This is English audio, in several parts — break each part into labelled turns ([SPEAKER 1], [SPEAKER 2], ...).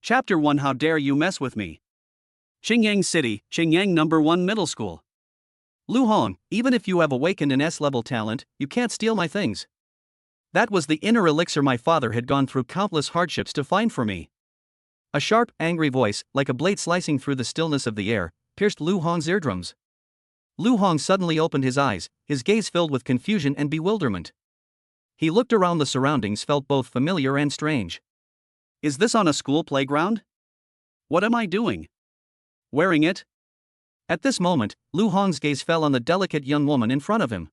[SPEAKER 1] Chapter 1 How Dare You Mess With Me? Qingyang City, Qingyang Number 1 Middle School. Lu Hong, even if you have awakened an S-level talent, you can't steal my things. That was the inner elixir my father had gone through countless hardships to find for me. A sharp, angry voice, like a blade slicing through the stillness of the air, pierced Lu Hong's eardrums. Lu Hong suddenly opened his eyes, his gaze filled with confusion and bewilderment. He looked around, the surroundings felt both familiar and strange. Is this on a school playground? What am I doing? Wearing it? At this moment, Lu Hong's gaze fell on the delicate young woman in front of him.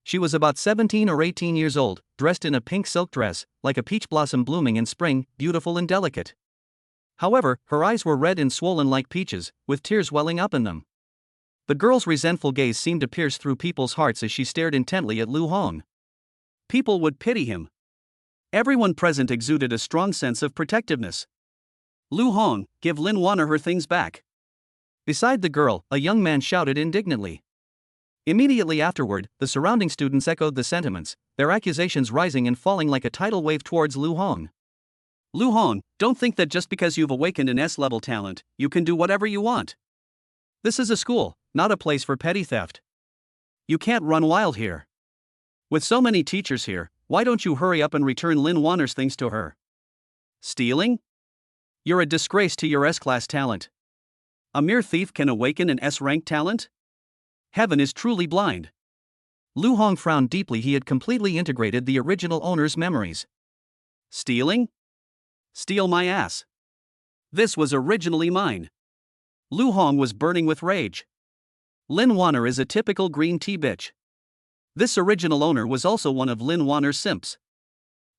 [SPEAKER 1] She was about 17 or 18 years old, dressed in a pink silk dress, like a peach blossom blooming in spring, beautiful and delicate. However, her eyes were red and swollen like peaches, with tears welling up in them. The girl's resentful gaze seemed to pierce through people's hearts as she stared intently at Lu Hong. People would pity him. Everyone present exuded a strong sense of protectiveness. Lu Hong, give Lin Wanner her things back. Beside the girl, a young man shouted indignantly. Immediately afterward, the surrounding students echoed the sentiments, their accusations rising and falling like a tidal wave towards Lu Hong. Lu Hong, don't think that just because you've awakened an S-level talent, you can do whatever you want. This is a school, not a place for petty theft. You can't run wild here. With so many teachers here, why don't you hurry up and return Lin Wanner's things to her? Stealing? You're a disgrace to your S-class talent. A mere thief can awaken an S-rank talent? Heaven is truly blind. Lu Hong frowned deeply. He had completely integrated the original owner's memories. Stealing? Steal my ass. This was originally mine. Lu Hong was burning with rage. Lin Wanner is a typical green tea bitch. This original owner was also one of Lin Wanner's simps.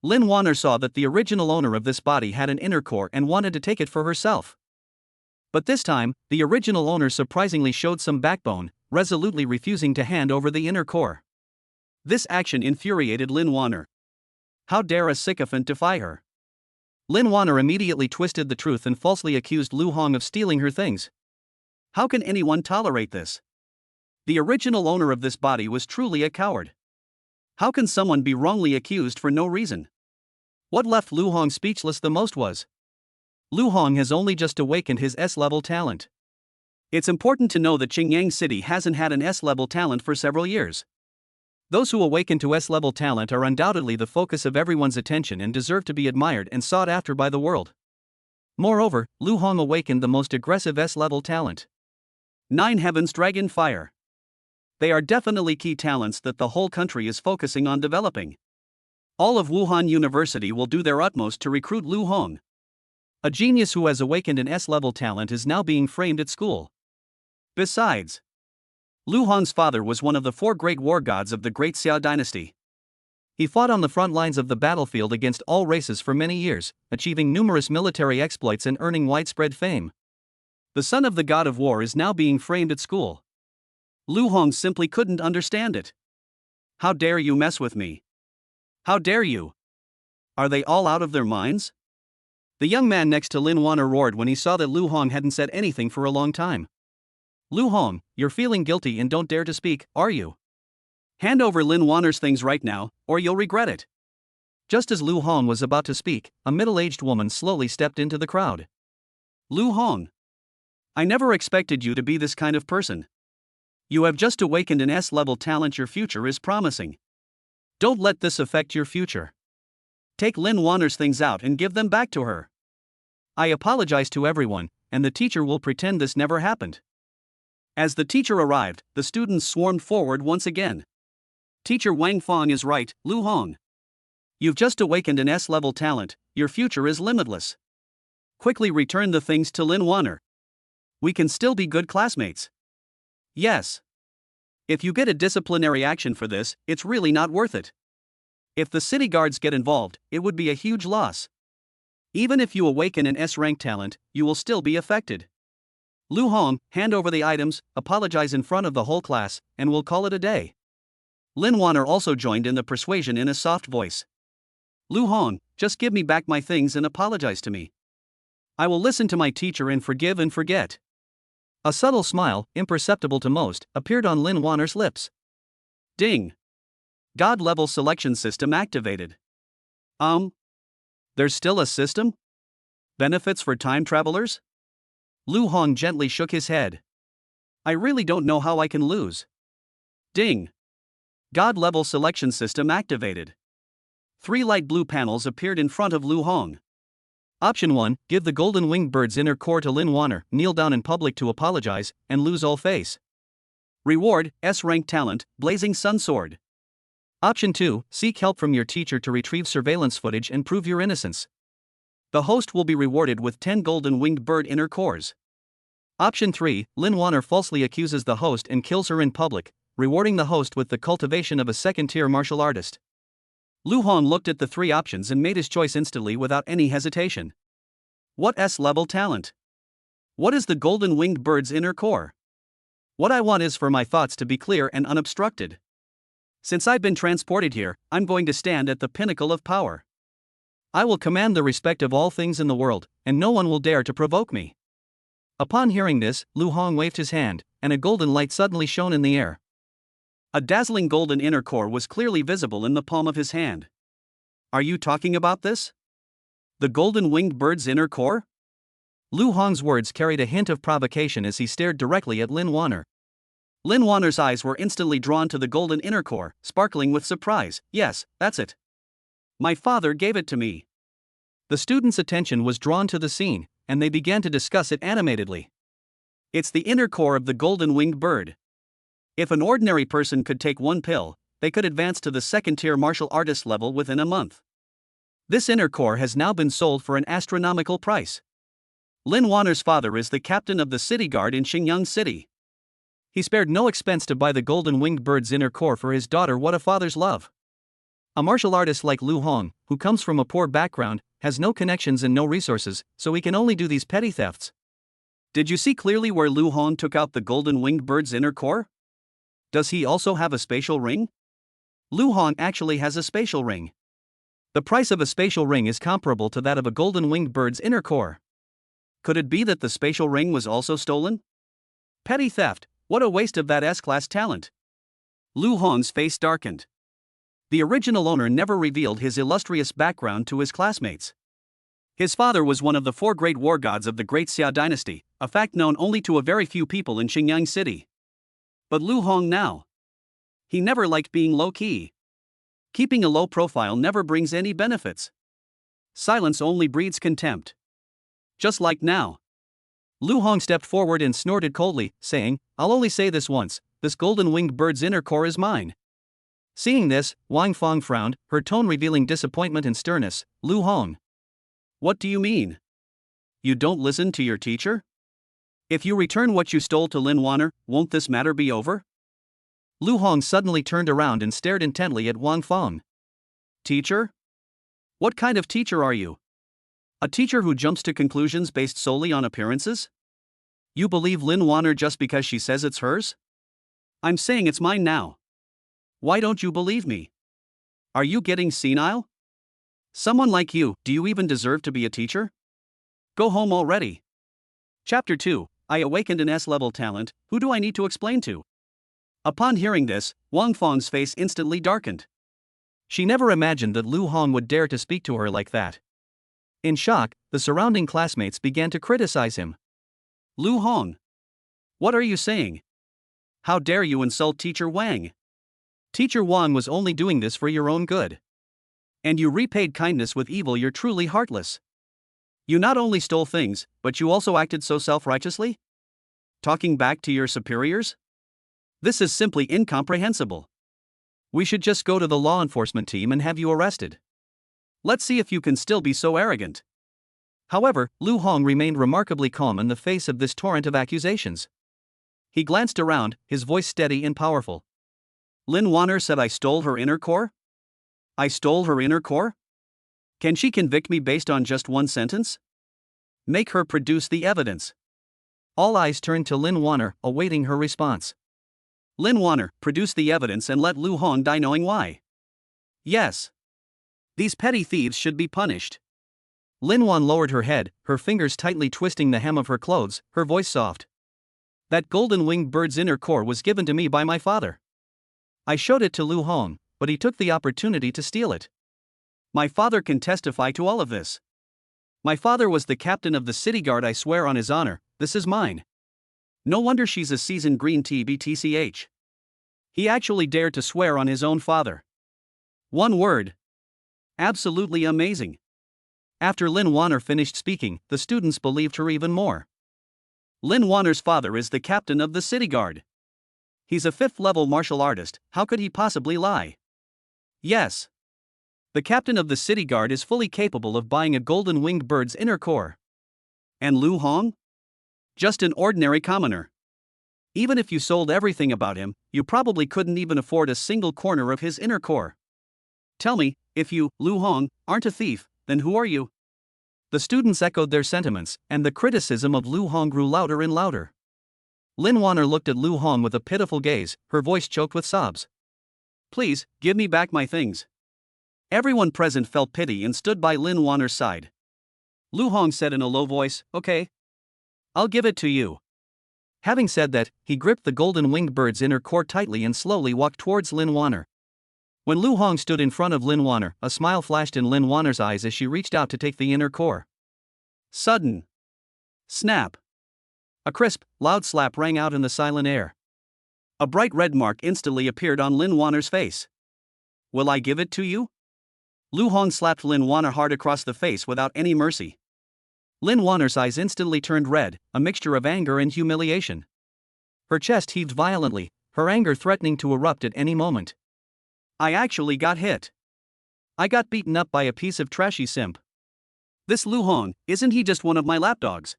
[SPEAKER 1] Lin Wanner saw that the original owner of this body had an inner core and wanted to take it for herself. But this time, the original owner surprisingly showed some backbone, resolutely refusing to hand over the inner core. This action infuriated Lin Wanner. How dare a sycophant defy her? Lin Wanner immediately twisted the truth and falsely accused Lu Hong of stealing her things. How can anyone tolerate this? The original owner of this body was truly a coward. How can someone be wrongly accused for no reason? What left Lu Hong speechless the most was, Lu Hong has only just awakened his S-level talent. It's important to know that Qingyang City hasn't had an S-level talent for several years. Those who awaken to S-level talent are undoubtedly the focus of everyone's attention and deserve to be admired and sought after by the world. Moreover, Lu Hong awakened the most aggressive S-level talent. 9 Heavens Dragon Fire. They are definitely key talents that the whole country is focusing on developing. All of Wuhan University will do their utmost to recruit Lu Hong. A genius who has awakened an S-level talent is now being framed at school. Besides, Lu Hong's father was one of the 4 great war gods of the Great Xia dynasty. He fought on the front lines of the battlefield against all races for many years, achieving numerous military exploits and earning widespread fame. The son of the god of war is now being framed at school. Lu Hong simply couldn't understand it. How dare you mess with me? How dare you? Are they all out of their minds? The young man next to Lin Wanner roared when he saw that Lu Hong hadn't said anything for a long time. Lu Hong, you're feeling guilty and don't dare to speak, are you? Hand over Lin Wanner's things right now, or you'll regret it. Just as Lu Hong was about to speak, a middle-aged woman slowly stepped into the crowd. Lu Hong. I never expected you to be this kind of person. You have just awakened an S-level talent. Your future is promising. Don't let this affect your future. Take Lin Wanner's things out and give them back to her. I apologize to everyone, and the teacher will pretend this never happened. As the teacher arrived, the students swarmed forward once again. Teacher Wang Fong is right, Lu Hong. You've just awakened an S-level talent, your future is limitless. Quickly return the things to Lin Wanner. We can still be good classmates. Yes. If you get a disciplinary action for this, it's really not worth it. If the city guards get involved, it would be a huge loss. Even if you awaken an S-rank talent, you will still be affected. Lu Hong, hand over the items, apologize in front of the whole class, and we'll call it a day. Lin Wanner also joined in the persuasion in a soft voice. Lu Hong, just give me back my things and apologize to me. I will listen to my teacher and forgive and forget. A subtle smile, imperceptible to most, appeared on Lin Wanner's lips. Ding. God-level selection system activated. There's still a system? Benefits for time travelers? Lu Hong gently shook his head. I really don't know how I can lose. Ding. God-level selection system activated. 3 light blue panels appeared in front of Lu Hong. Option 1, give the golden winged bird's inner core to Lin Wanner, kneel down in public to apologize, and lose all face. Reward, S-rank talent, blazing sun sword. Option 2, seek help from your teacher to retrieve surveillance footage and prove your innocence. The host will be rewarded with 10 golden winged bird inner cores. Option 3, Lin Wanner falsely accuses the host and kills her in public, rewarding the host with the cultivation of a second-tier martial artist. Lu Hong looked at the 3 options and made his choice instantly without any hesitation. What S-level talent? What is the golden winged bird's inner core? What I want is for my thoughts to be clear and unobstructed. Since I've been transported here, I'm going to stand at the pinnacle of power. I will command the respect of all things in the world, and no one will dare to provoke me. Upon hearing this, Lu Hong waved his hand, and a golden light suddenly shone in the air. A dazzling golden inner core was clearly visible in the palm of his hand. Are you talking about this? The golden winged bird's inner core? Lu Hong's words carried a hint of provocation as he stared directly at Lin Wanner. Lin Wanner's eyes were instantly drawn to the golden inner core, sparkling with surprise. Yes, that's it. My father gave it to me. The students' attention was drawn to the scene, and they began to discuss it animatedly. It's the inner core of the golden winged bird. If an ordinary person could take 1 pill, they could advance to the second-tier martial artist level within a month. This inner core has now been sold for an astronomical price. Lin Wanner's father is the captain of the city guard in Xingyang City. He spared no expense to buy the golden winged bird's inner core for his daughter. What a father's love. A martial artist like Lu Hong, who comes from a poor background, has no connections and no resources, so he can only do these petty thefts. Did you see clearly where Lu Hong took out the golden winged bird's inner core? Does he also have a spatial ring? Lu Hong actually has a spatial ring. The price of a spatial ring is comparable to that of a golden winged bird's inner core. Could it be that the spatial ring was also stolen? Petty theft, what a waste of that S-class talent. Lu Hong's face darkened. The original owner never revealed his illustrious background to his classmates. His father was one of the 4 great war gods of the Great Xia dynasty, a fact known only to a very few people in Xingyang City. But Lu Hong now. He never liked being low-key. Keeping a low profile never brings any benefits. Silence only breeds contempt. Just like now. Lu Hong stepped forward and snorted coldly, saying, I'll only say this once, this golden winged bird's inner core is mine. Seeing this, Wang Fong frowned, her tone revealing disappointment and sternness. Lu Hong. What do you mean? You don't listen to your teacher? If you return what you stole to Lin Wanner, won't this matter be over? Lu Hong suddenly turned around and stared intently at Wang Fong. Teacher? What kind of teacher are you? A teacher who jumps to conclusions based solely on appearances? You believe Lin Wanner just because she says it's hers? I'm saying it's mine now. Why don't you believe me? Are you getting senile? Someone like you, do you even deserve to be a teacher? Go home already. Chapter 2, I awakened an S-level talent, who do I need to explain to? Upon hearing this, Wang Fong's face instantly darkened. She never imagined that Lu Hong would dare to speak to her like that. In shock, the surrounding classmates began to criticize him. Lu Hong. What are you saying? How dare you insult Teacher Wang? Teacher Wang was only doing this for your own good. And you repaid kindness with evil. You're truly heartless. You not only stole things, but you also acted so self-righteously? Talking back to your superiors? This is simply incomprehensible. We should just go to the law enforcement team and have you arrested. Let's see if you can still be so arrogant. However, Lu Hong remained remarkably calm in the face of this torrent of accusations. He glanced around, his voice steady and powerful. Lin Wanner said I stole her inner core? I stole her inner core? Can she convict me based on just one sentence? Make her produce the evidence. All eyes turned to Lin Wanner, awaiting her response. Lin Wanner, produce the evidence and let Lu Hong die knowing why. Yes. These petty thieves should be punished. Lin Wan lowered her head, her fingers tightly twisting the hem of her clothes, her voice soft. That golden winged bird's inner core was given to me by my father. I showed it to Lu Hong, but he took the opportunity to steal it. My father can testify to all of this. My father was the captain of the city guard, I swear on his honor, this is mine. No wonder she's a seasoned green tea BTCH. He actually dared to swear on his own father. One word. Absolutely amazing. After Lin Wanner finished speaking, the students believed her even more. Lin Wanner's father is the captain of the city guard. He's a 5th-level martial artist, how could he possibly lie? Yes. The captain of the city guard is fully capable of buying a golden-winged bird's inner core. And Lu Hong? Just an ordinary commoner. Even if you sold everything about him, you probably couldn't even afford a single corner of his inner core. Tell me, if you, Lu Hong, aren't a thief, then who are you? The students echoed their sentiments, and the criticism of Lu Hong grew louder and louder. Lin Wanner looked at Lu Hong with a pitiful gaze, her voice choked with sobs. Please, give me back my things. Everyone present felt pity and stood by Lin Wanner's side. Lu Hong said in a low voice, okay. I'll give it to you. Having said that, he gripped the golden-winged bird's inner core tightly and slowly walked towards Lin Wanner. When Lu Hong stood in front of Lin Wanner, a smile flashed in Lin Wanner's eyes as she reached out to take the inner core. Sudden. Snap. A crisp, loud slap rang out in the silent air. A bright red mark instantly appeared on Lin Wanner's face. Will I give it to you? Lu Hong slapped Lin Wanner hard across the face without any mercy. Lin Wanner's eyes instantly turned red, a mixture of anger and humiliation. Her chest heaved violently, her anger threatening to erupt at any moment. I actually got hit. I got beaten up by a piece of trashy simp. This Lu Hong, isn't he just one of my lapdogs?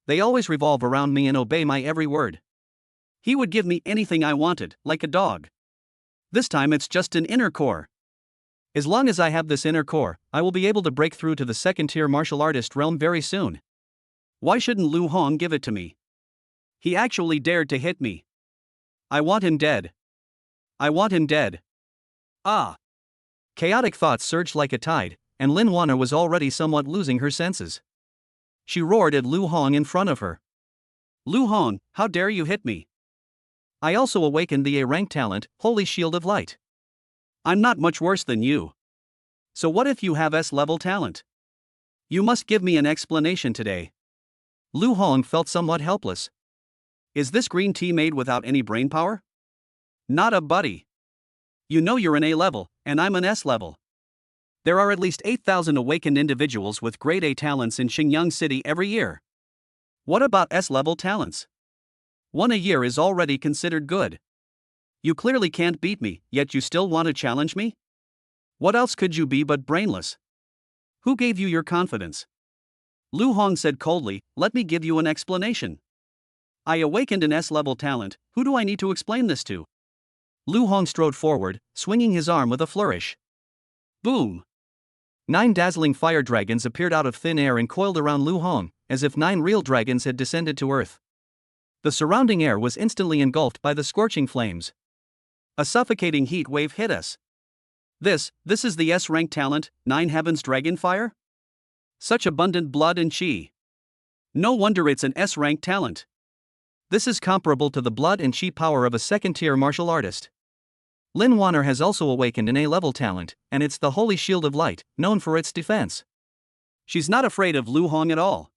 [SPEAKER 1] They always revolve around me and obey my every word. He would give me anything I wanted, like a dog. This time it's just an inner core. As long as I have this inner core, I will be able to break through to the second-tier martial artist realm very soon. Why shouldn't Lu Hong give it to me? He actually dared to hit me. I want him dead. I want him dead. Ah! Chaotic thoughts surged like a tide, and Lin Wanner was already somewhat losing her senses. She roared at Lu Hong in front of her. Lu Hong, how dare you hit me? I also awakened the A-rank talent, Holy Shield of Light. I'm not much worse than you. So what if you have S-level talent? You must give me an explanation today. Lu Hong felt somewhat helpless. Is this green tea made without any brain power? Not a buddy. You know you're an A-level, and I'm an S-level. There are at least 8,000 awakened individuals with grade A talents in Xingyang City every year. What about S-level talents? One a year is already considered good. You clearly can't beat me, yet you still want to challenge me? What else could you be but brainless? Who gave you your confidence? Lu Hong said coldly, let me give you an explanation. I awakened an S-level talent, who do I need to explain this to? Lu Hong strode forward, swinging his arm with a flourish. Boom! 9 dazzling fire dragons appeared out of thin air and coiled around Lu Hong, as if 9 real dragons had descended to earth. The surrounding air was instantly engulfed by the scorching flames. A suffocating heat wave hit us. This is the S-rank talent, 9 Heavens Dragon Fire? Such abundant blood and chi. No wonder it's an S-rank talent. This is comparable to the blood and chi power of a second-tier martial artist. Lin Wanner has also awakened an A-level talent, and it's the Holy Shield of Light, known for its defense. She's not afraid of Lu Hong at all.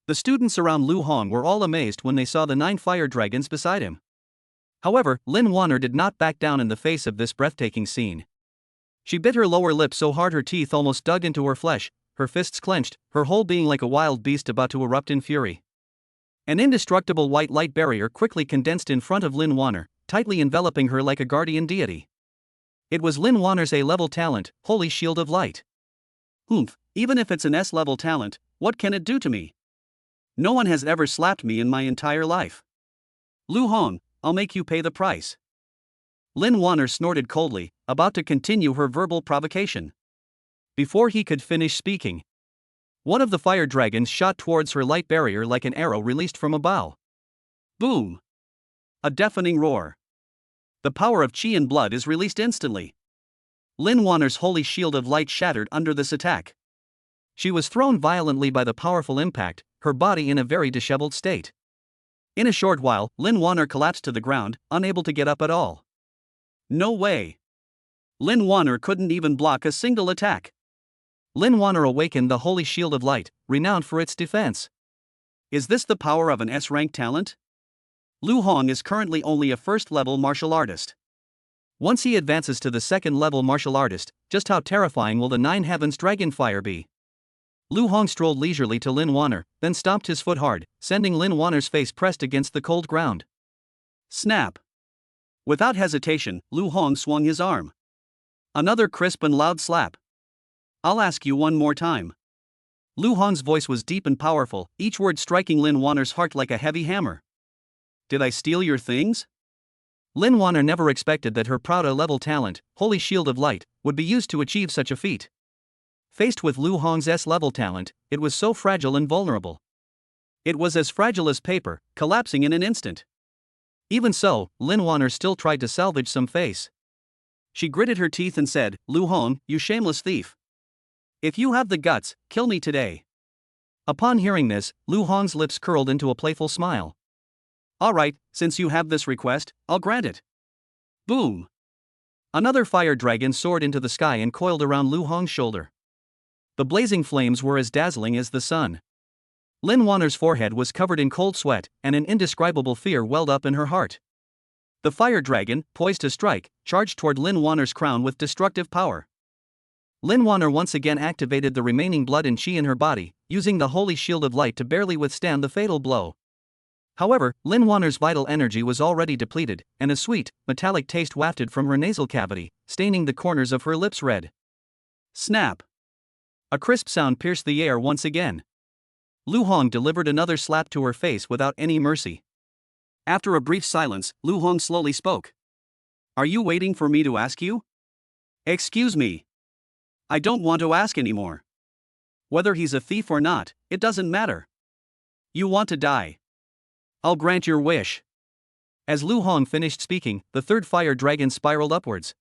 [SPEAKER 1] The students around Lu Hong were all amazed when they saw the 9 fire dragons beside him. However, Lin Wanner did not back down in the face of this breathtaking scene. She bit her lower lip so hard her teeth almost dug into her flesh, her fists clenched, her whole being like a wild beast about to erupt in fury. An indestructible white light barrier quickly condensed in front of Lin Wanner, tightly enveloping her like a guardian deity. It was Lin Wanner's A-level talent, Holy Shield of Light. Even if it's an S-level talent, what can it do to me? No one has ever slapped me in my entire life. Lu Hong, I'll make you pay the price. Lin Wanner snorted coldly, about to continue her verbal provocation. Before he could finish speaking, one of the fire dragons shot towards her light barrier like an arrow released from a bow. Boom! A deafening roar. The power of chi and blood is released instantly. Lin Wanner's Holy Shield of Light shattered under this attack. She was thrown violently by the powerful impact, her body in a very disheveled state. In a short while, Lin Wanner collapsed to the ground, unable to get up at all. No way. Lin Wanner couldn't even block a single attack. Lin Wanner awakened the Holy Shield of Light, renowned for its defense. Is this the power of an S-rank talent? Lu Hong is currently only a first-level martial artist. Once he advances to the second-level martial artist, just how terrifying will the Nine Heavens Dragon Fire be? Lu Hong strolled leisurely to Lin Wanner, then stomped his foot hard, sending Lin Wanner's face pressed against the cold ground. Snap! Without hesitation, Lu Hong swung his arm. Another crisp and loud slap. I'll ask you one more time. Lu Hong's voice was deep and powerful, each word striking Lin Wanner's heart like a heavy hammer. Did I steal your things? Lin Wanner never expected that her part.level talent, Holy Shield of Light, would be used to achieve such a feat. Faced with Lu Hong's S-level talent, it was so fragile and vulnerable. It was as fragile as paper, collapsing in an instant. Even so, Lin Wanner still tried to salvage some face. She gritted her teeth and said, Lu Hong, you shameless thief. If you have the guts, kill me today. Upon hearing this, Lu Hong's lips curled into a playful smile. Alright, since you have this request, I'll grant it. Boom! Another fire dragon soared into the sky and coiled around Lu Hong's shoulder. The blazing flames were as dazzling as the sun. Lin Wanner's forehead was covered in cold sweat, and an indescribable fear welled up in her heart. The fire dragon, poised to strike, charged toward Lin Wanner's crown with destructive power. Lin Wanner once again activated the remaining blood and chi in her body, using the Holy Shield of Light to barely withstand the fatal blow. However, Lin Wanner's vital energy was already depleted, and a sweet, metallic taste wafted from her nasal cavity, staining the corners of her lips red. Snap! A crisp sound pierced the air once again. Lu Hong delivered another slap to her face without any mercy. After a brief silence, Lu Hong slowly spoke. Are you waiting for me to ask you? Excuse me. I don't want to ask anymore. Whether he's a thief or not, it doesn't matter. You want to die. I'll grant your wish. As Lu Hong finished speaking, the third fire dragon spiraled upwards.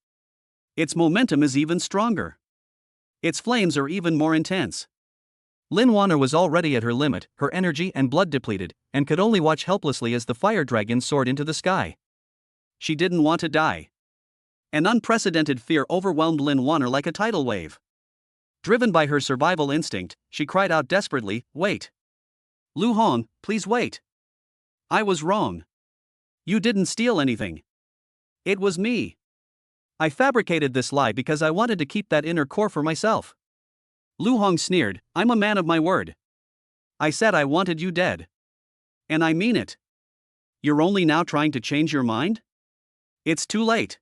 [SPEAKER 1] Its momentum is even stronger. Its flames are even more intense. Lin Wanner was already at her limit, her energy and blood depleted, and could only watch helplessly as the fire dragon soared into the sky. She didn't want to die. An unprecedented fear overwhelmed Lin Wanner like a tidal wave. Driven by her survival instinct, she cried out desperately, Wait! Lu Hong, please wait! I was wrong. You didn't steal anything. It was me. I fabricated this lie because I wanted to keep that inner core for myself. Lu Hong sneered, I'm a man of my word. I said I wanted you dead. And I mean it. You're only now trying to change your mind? It's too late.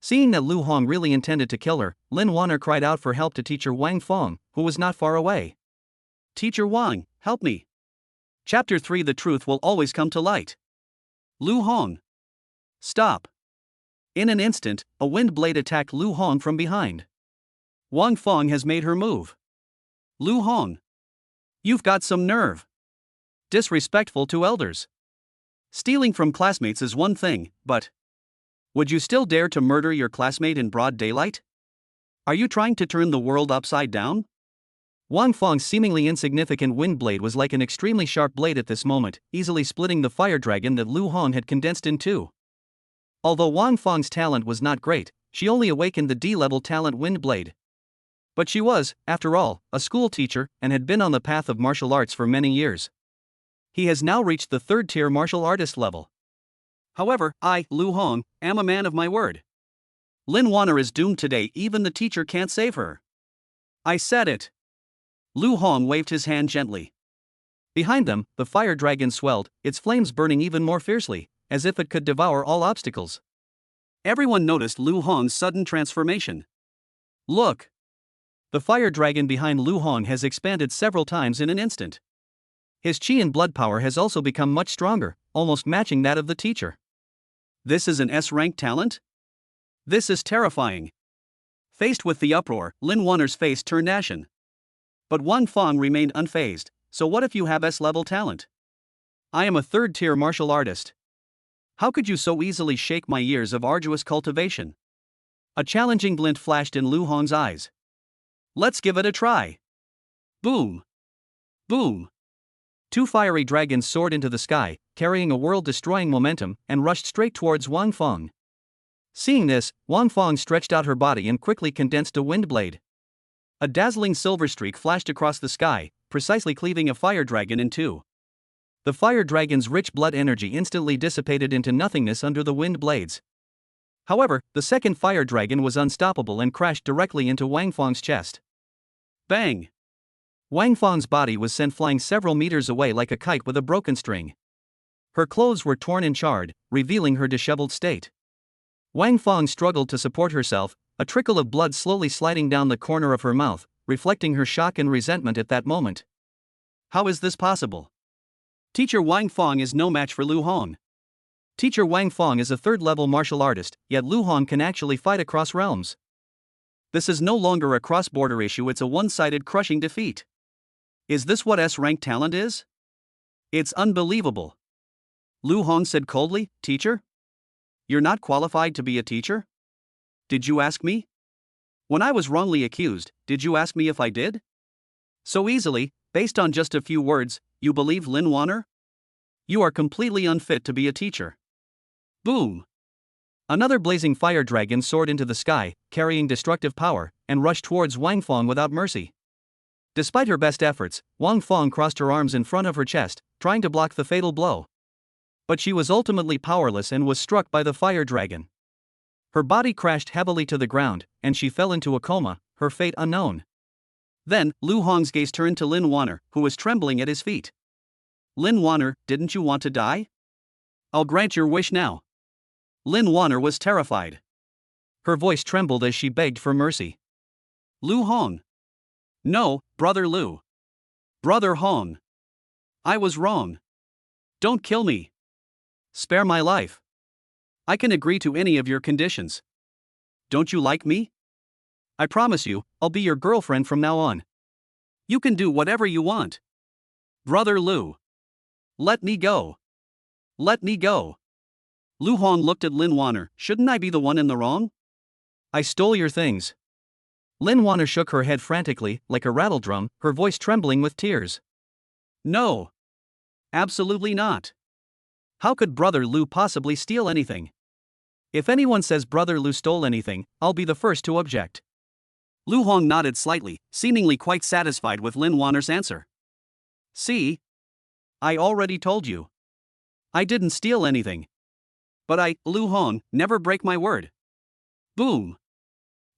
[SPEAKER 1] Seeing that Lu Hong really intended to kill her, Lin Wanner cried out for help to Teacher Wang Fong, who was not far away. Teacher Wang, help me. Chapter 3 The truth will always come to light. Lu Hong. Stop. In an instant, a wind blade attacked Lu Hong from behind. Wang Fong has made her move. Lu Hong. You've got some nerve. Disrespectful to elders. Stealing from classmates is one thing, but would you still dare to murder your classmate in broad daylight? Are you trying to turn the world upside down? Wang Fong's seemingly insignificant wind blade was like an extremely sharp blade at this moment, easily splitting the fire dragon that Lu Hong had condensed in two. Although Wang Fong's talent was not great, she only awakened the D-level talent wind blade. But she was, after all, a school teacher and had been on the path of martial arts for many years. He has now reached the third-tier martial artist level. However, I, Lu Hong, am a man of my word. Lin Wanner is doomed today, even the teacher can't save her. I said it. Lu Hong waved his hand gently. Behind them, the fire dragon swelled, its flames burning even more fiercely, as if it could devour all obstacles. Everyone noticed Lu Hong's sudden transformation. Look! The fire dragon behind Lu Hong has expanded several times in an instant. His chi and blood power has also become much stronger, almost matching that of the teacher. This is an S-rank talent? This is terrifying. Faced with the uproar, Lin Wanner's face turned ashen. But Wang Fong remained unfazed. So what if you have S-level talent? I am a third-tier martial artist. How could you so easily shake my years of arduous cultivation? A challenging glint flashed in Lu Hong's eyes. Let's give it a try. Boom! Boom! Two fiery dragons soared into the sky, carrying a world-destroying momentum, and rushed straight towards Wang Fong. Seeing this, Wang Fong stretched out her body and quickly condensed a wind blade. A dazzling silver streak flashed across the sky, precisely cleaving a fire dragon in two. The fire dragon's rich blood energy instantly dissipated into nothingness under the wind blades. However, the second fire dragon was unstoppable and crashed directly into Wang Feng's chest. Bang! Wang Feng's body was sent flying several meters away like a kite with a broken string. Her clothes were torn and charred, revealing her disheveled state. Wang Feng struggled to support herself, a trickle of blood slowly sliding down the corner of her mouth, reflecting her shock and resentment at that moment. How is this possible? Teacher Wang Feng is no match for Lu Hong. Teacher Wang Feng is a third-level martial artist, yet Lu Hong can actually fight across realms. This is no longer a cross-border issue, it's a one-sided crushing defeat. Is this what S-rank talent is? It's unbelievable. Lu Hong said coldly, "Teacher? You're not qualified to be a teacher? Did you ask me? When I was wrongly accused, did you ask me if I did? So easily, based on just a few words, you believe Lin Wanner? You are completely unfit to be a teacher." Boom! Another blazing fire dragon soared into the sky, carrying destructive power, and rushed towards Wang Feng without mercy. Despite her best efforts, Wang Feng crossed her arms in front of her chest, trying to block the fatal blow. But she was ultimately powerless and was struck by the fire dragon. Her body crashed heavily to the ground, and she fell into a coma, her fate unknown. Then, Lu Hong's gaze turned to Lin Wanner, who was trembling at his feet. "Lin Wanner, didn't you want to die? I'll grant your wish now." Lin Wanner was terrified. Her voice trembled as she begged for mercy. "Lu Hong. No, Brother Lu. Brother Hong. I was wrong. Don't kill me. Spare my life. I can agree to any of your conditions. Don't you like me? I promise you, I'll be your girlfriend from now on. You can do whatever you want. Brother Lu. Let me go. Let me go." Lu Hong looked at Lin Wanner. "Shouldn't I be the one in the wrong? I stole your things." Lin Wanner shook her head frantically, like a rattledrum, her voice trembling with tears. "No. Absolutely not. How could Brother Lu possibly steal anything? If anyone says Brother Lu stole anything, I'll be the first to object." Lu Hong nodded slightly, seemingly quite satisfied with Lin Wanner's answer. "See? I already told you. I didn't steal anything. But I, Lu Hong, never break my word." Boom!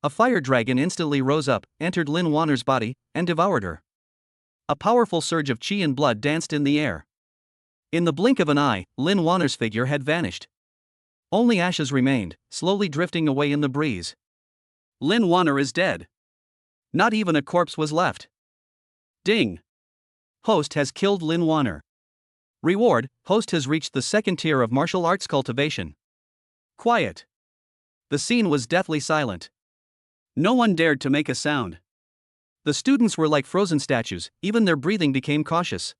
[SPEAKER 1] A fire dragon instantly rose up, entered Lin Wanner's body, and devoured her. A powerful surge of qi and blood danced in the air. In the blink of an eye, Lin Wanner's figure had vanished. Only ashes remained, slowly drifting away in the breeze. Lin Wanner is dead. Not even a corpse was left. Ding! Host has killed Lin Wanner. Reward: Host has reached the second tier of martial arts cultivation. Quiet. The scene was deathly silent. No one dared to make a sound. The students were like frozen statues, even their breathing became cautious.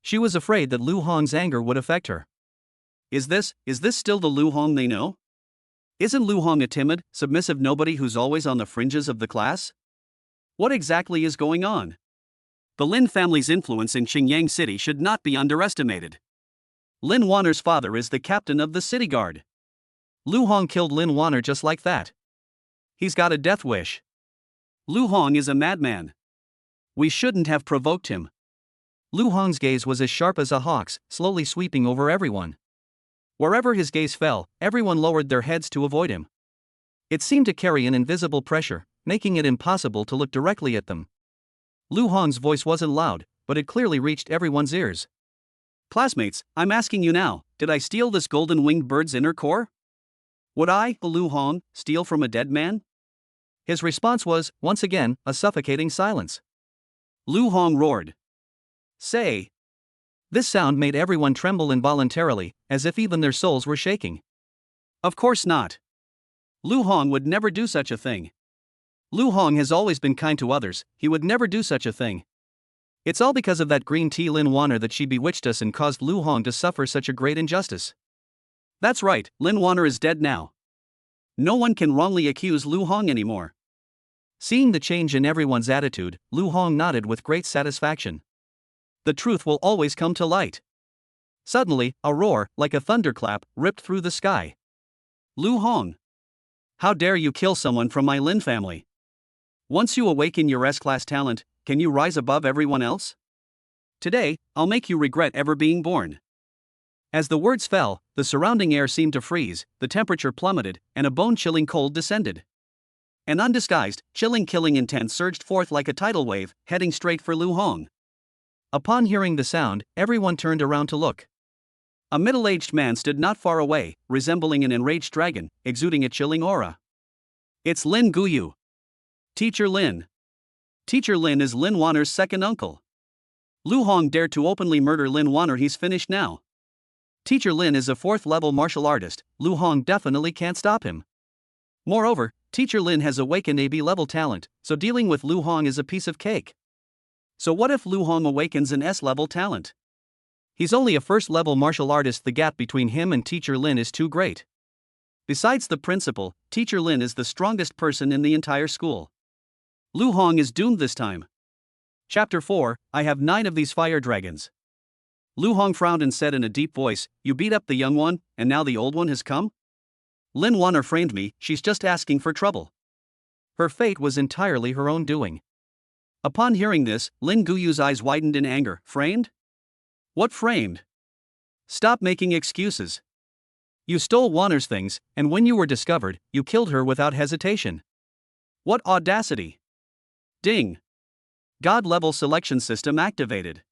[SPEAKER 1] She was afraid that Lu Hong's anger would affect her. Is this still the Lu Hong they know? Isn't Lu Hong a timid, submissive nobody who's always on the fringes of the class? What exactly is going on? The Lin family's influence in Qingyang City should not be underestimated. Lin Wanner's father is the captain of the city guard. Lu Hong killed Lin Wanner just like that. He's got a death wish. Lu Hong is a madman. We shouldn't have provoked him. Lu Hong's gaze was as sharp as a hawk's, slowly sweeping over everyone. Wherever his gaze fell, everyone lowered their heads to avoid him. It seemed to carry an invisible pressure, making it impossible to look directly at them. Lu Hong's voice wasn't loud, but it clearly reached everyone's ears. "Classmates, I'm asking you now, did I steal this golden-winged bird's inner core? Would I, Lu Hong, steal from a dead man?" His response was, once again, a suffocating silence. Lu Hong roared. "Say." This sound made everyone tremble involuntarily, as if even their souls were shaking. Of course not. Lu Hong would never do such a thing. Lu Hong has always been kind to others, he would never do such a thing. It's all because of that green tea Lin Wanner that she bewitched us and caused Lu Hong to suffer such a great injustice. That's right, Lin Wanner is dead now. No one can wrongly accuse Lu Hong anymore. Seeing the change in everyone's attitude, Lu Hong nodded with great satisfaction. The truth will always come to light. Suddenly, a roar, like a thunderclap, ripped through the sky. "Lu Hong! How dare you kill someone from my Lin family? Once you awaken your S-class talent, can you rise above everyone else? Today, I'll make you regret ever being born. As the words fell, the surrounding air seemed to freeze, the temperature plummeted, and a bone-chilling cold descended. An undisguised, chilling killing intent surged forth like a tidal wave, heading straight for Lu Hong. Upon hearing the sound, everyone turned around to look. A middle-aged man stood not far away, resembling an enraged dragon, exuding a chilling aura. It's Lin Guyu. Teacher Lin. Teacher Lin is Lin Wanner's second uncle. Lu Hong dared to openly murder Lin Wanner. He's finished now. Teacher Lin is a 4th-level martial artist. Lu Hong definitely can't stop him. Moreover, Teacher Lin has awakened a B-level talent, so dealing with Lu Hong is a piece of cake. So what if Lu Hong awakens an S-level talent? He's only a 1st-level martial artist. The gap between him and Teacher Lin is too great. Besides the principal, Teacher Lin is the strongest person in the entire school. Lu Hong is doomed this time. Chapter 4, I have 9 of these fire dragons. Lu Hong frowned and said in a deep voice, you beat up the young one, and now the old one has come? Lin Wanner framed me, she's just asking for trouble. Her fate was entirely her own doing. Upon hearing this, Lin Guyu's eyes widened in anger. Framed? What framed? Stop making excuses. You stole Wanner's things, and when you were discovered, you killed her without hesitation. What audacity! Ding! God-level selection system activated.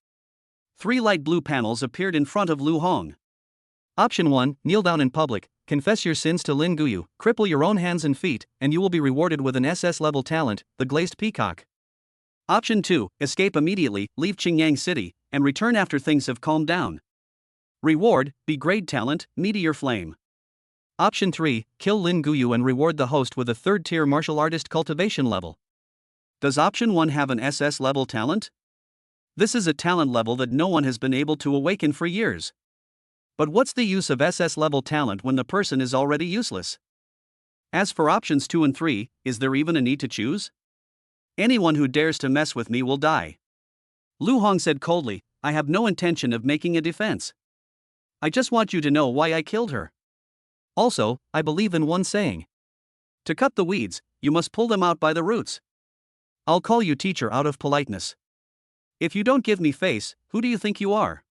[SPEAKER 1] 3 light blue panels appeared in front of Lu Hong. Option 1, kneel down in public, confess your sins to Lin Guyu, cripple your own hands and feet, and you will be rewarded with an SS-level talent, the Glazed Peacock. Option 2, escape immediately, leave Qingyang City, and return after things have calmed down. Reward, B-grade talent, Meteor Flame. Option 3, kill Lin Guyu and reward the host with a 3rd-tier martial artist cultivation level. Does option 1 have an SS-level talent? This is a talent level that no one has been able to awaken for years. But what's the use of SS-level talent when the person is already useless? As for options 2 and 3, is there even a need to choose? Anyone who dares to mess with me will die. Lu Hong said coldly, I have no intention of making a defense. I just want you to know why I killed her. Also, I believe in one saying. To cut the weeds, you must pull them out by the roots. I'll call you teacher out of politeness. If you don't give me face, who do you think you are?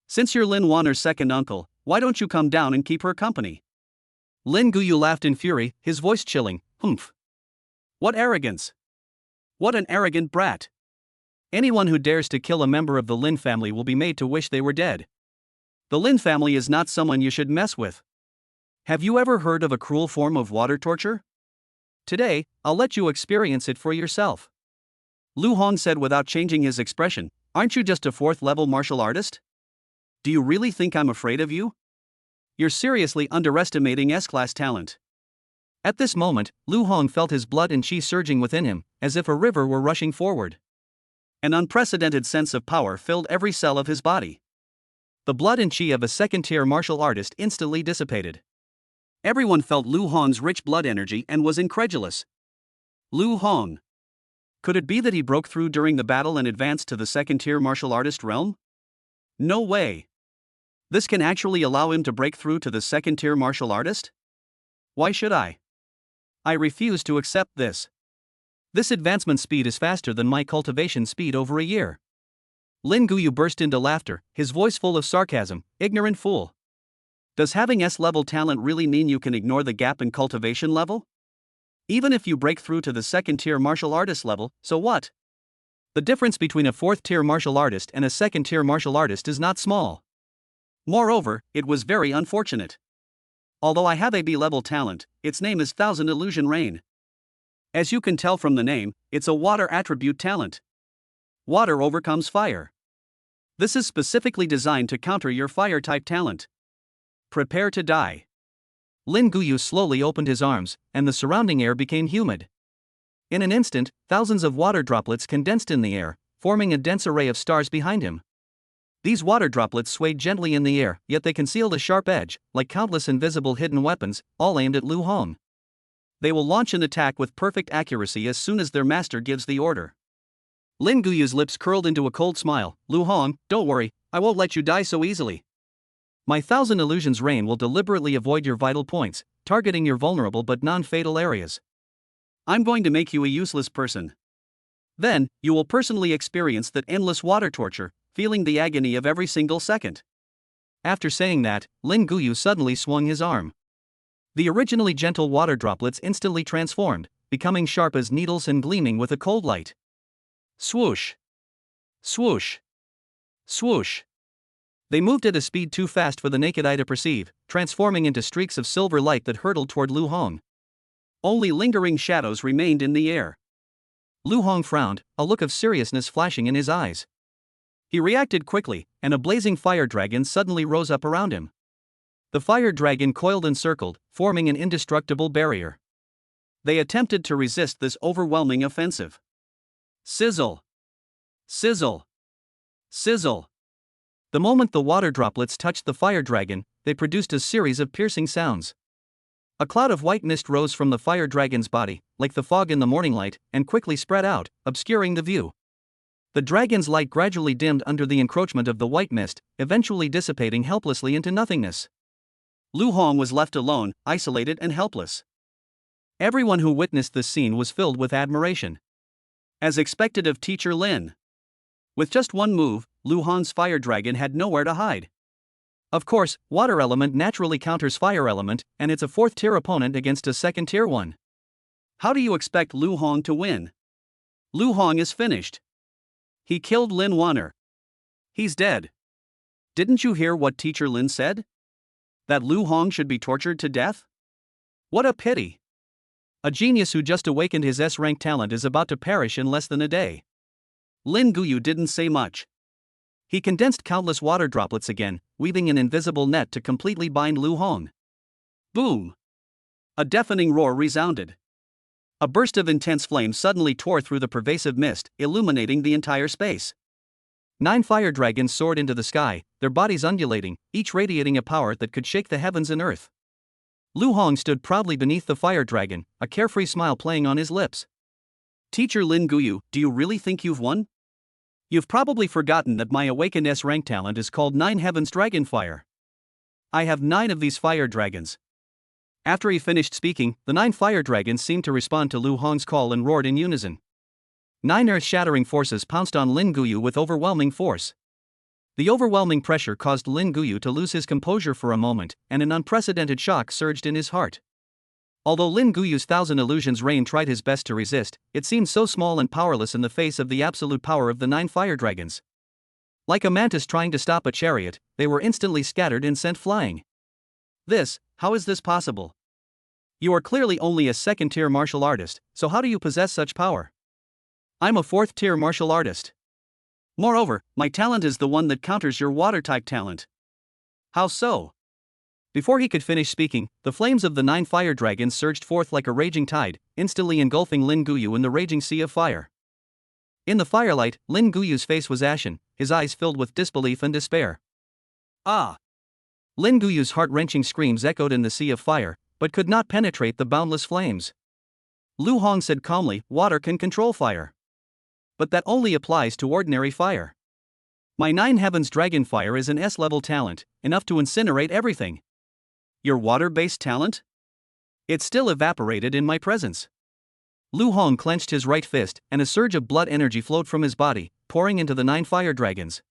[SPEAKER 1] Since you're Lin Wanner's second uncle, why don't you come down and keep her company? Lin Guyu laughed in fury, his voice chilling. Humph. What arrogance! What an arrogant brat! Anyone who dares to kill a member of the Lin family will be made to wish they were dead. The Lin family is not someone you should mess with. Have you ever heard of a cruel form of water torture? Today, I'll let you experience it for yourself. Lu Hong said without changing his expression, aren't you just a 4th-level martial artist? Do you really think I'm afraid of you? You're seriously underestimating S-class talent. At this moment, Lu Hong felt his blood and qi surging within him, as if a river were rushing forward. An unprecedented sense of power filled every cell of his body. The blood and qi of a 2nd-tier martial artist instantly dissipated. Everyone felt Lu Hong's rich blood energy and was incredulous. Lu Hong. Could it be that he broke through during the battle and advanced to the 2nd-tier martial artist realm? No way. This can actually allow him to break through to the 2nd-tier martial artist? Why should I? I refuse to accept this. This advancement speed is faster than my cultivation speed over a year. Lin Guyu burst into laughter, his voice full of sarcasm. Ignorant fool. Does having S-level talent really mean you can ignore the gap in cultivation level? Even if you break through to the 2nd-tier martial artist level, so what? The difference between a 4th-tier martial artist and a 2nd-tier martial artist is not small. Moreover, it was very unfortunate. Although I have a B-level talent, its name is Thousand Illusion Rain. As you can tell from the name, it's a water attribute talent. Water overcomes fire. This is specifically designed to counter your fire-type talent. Prepare to die. Lin Guyu slowly opened his arms, and the surrounding air became humid. In an instant, thousands of water droplets condensed in the air, forming a dense array of stars behind him. These water droplets swayed gently in the air, yet they concealed a sharp edge, like countless invisible hidden weapons, all aimed at Lu Hong. They will launch an attack with perfect accuracy as soon as their master gives the order. Lin Guyu's lips curled into a cold smile. Lu Hong, don't worry, I won't let you die so easily. My Thousand Illusions Rain will deliberately avoid your vital points, targeting your vulnerable but non-fatal areas. I'm going to make you a useless person. Then, you will personally experience that endless water torture, feeling the agony of every single second. After saying that, Lin Guyu suddenly swung his arm. The originally gentle water droplets instantly transformed, becoming sharp as needles and gleaming with a cold light. Swoosh! Swoosh! Swoosh! They moved at a speed too fast for the naked eye to perceive, transforming into streaks of silver light that hurtled toward Lu Hong. Only lingering shadows remained in the air. Lu Hong frowned, a look of seriousness flashing in his eyes. He reacted quickly, and a blazing fire dragon suddenly rose up around him. The fire dragon coiled and circled, forming an indestructible barrier. They attempted to resist this overwhelming offensive. Sizzle! Sizzle! Sizzle! The moment the water droplets touched the fire dragon, they produced a series of piercing sounds. A cloud of white mist rose from the fire dragon's body, like the fog in the morning light, and quickly spread out, obscuring the view. The dragon's light gradually dimmed under the encroachment of the white mist, eventually dissipating helplessly into nothingness. Lu Hong was left alone, isolated and helpless. Everyone who witnessed this scene was filled with admiration. As expected of Teacher Lin. With just one move, Lu Hong's fire dragon had nowhere to hide. Of course, water element naturally counters fire element, and it's a 4th-tier opponent against a 2nd-tier one. How do you expect Lu Hong to win? Lu Hong is finished. He killed Lin Wanner. He's dead. Didn't you hear what Teacher Lin said? That Lu Hong should be tortured to death? What a pity. A genius who just awakened his S-rank talent is about to perish in less than a day. Lin Guyu didn't say much. He condensed countless water droplets again, weaving an invisible net to completely bind Lu Hong. Boom! A deafening roar resounded. A burst of intense flame suddenly tore through the pervasive mist, illuminating the entire space. 9 fire dragons soared into the sky, their bodies undulating, each radiating a power that could shake the heavens and earth. Lu Hong stood proudly beneath the fire dragon, a carefree smile playing on his lips. Teacher Lin Guyu, do you really think you've won? You've probably forgotten that my awakened S-rank talent is called 9 Heavens Dragonfire. I have 9 of these fire dragons. After he finished speaking, the 9 fire dragons seemed to respond to Lu Hong's call and roared in unison. 9 earth-shattering forces pounced on Lin Guyu with overwhelming force. The overwhelming pressure caused Lin Guyu to lose his composure for a moment, and an unprecedented shock surged in his heart. Although Lin Guyu's 1,000 illusions rain tried his best to resist, it seemed so small and powerless in the face of the absolute power of the 9 fire dragons. Like a mantis trying to stop a chariot, they were instantly scattered and sent flying. How is this possible? You are clearly only a 2nd-tier martial artist, so how do you possess such power? I'm a 4th-tier martial artist. Moreover, my talent is the one that counters your water-type talent. How so? Before he could finish speaking, the flames of the 9 fire dragons surged forth like a raging tide, instantly engulfing Lin Guyu in the raging sea of fire. In the firelight, Lin Guyu's face was ashen, his eyes filled with disbelief and despair. Ah! Lin Guyu's heart-wrenching screams echoed in the sea of fire, but could not penetrate the boundless flames. Lu Hong said calmly, water can control fire. But that only applies to ordinary fire. My 9 Heavens Dragonfire is an S-level talent, enough to incinerate everything. Your water-based talent? It still evaporated in my presence. Lu Hong clenched his right fist, and a surge of blood energy flowed from his body, pouring into the 9 fire dragons.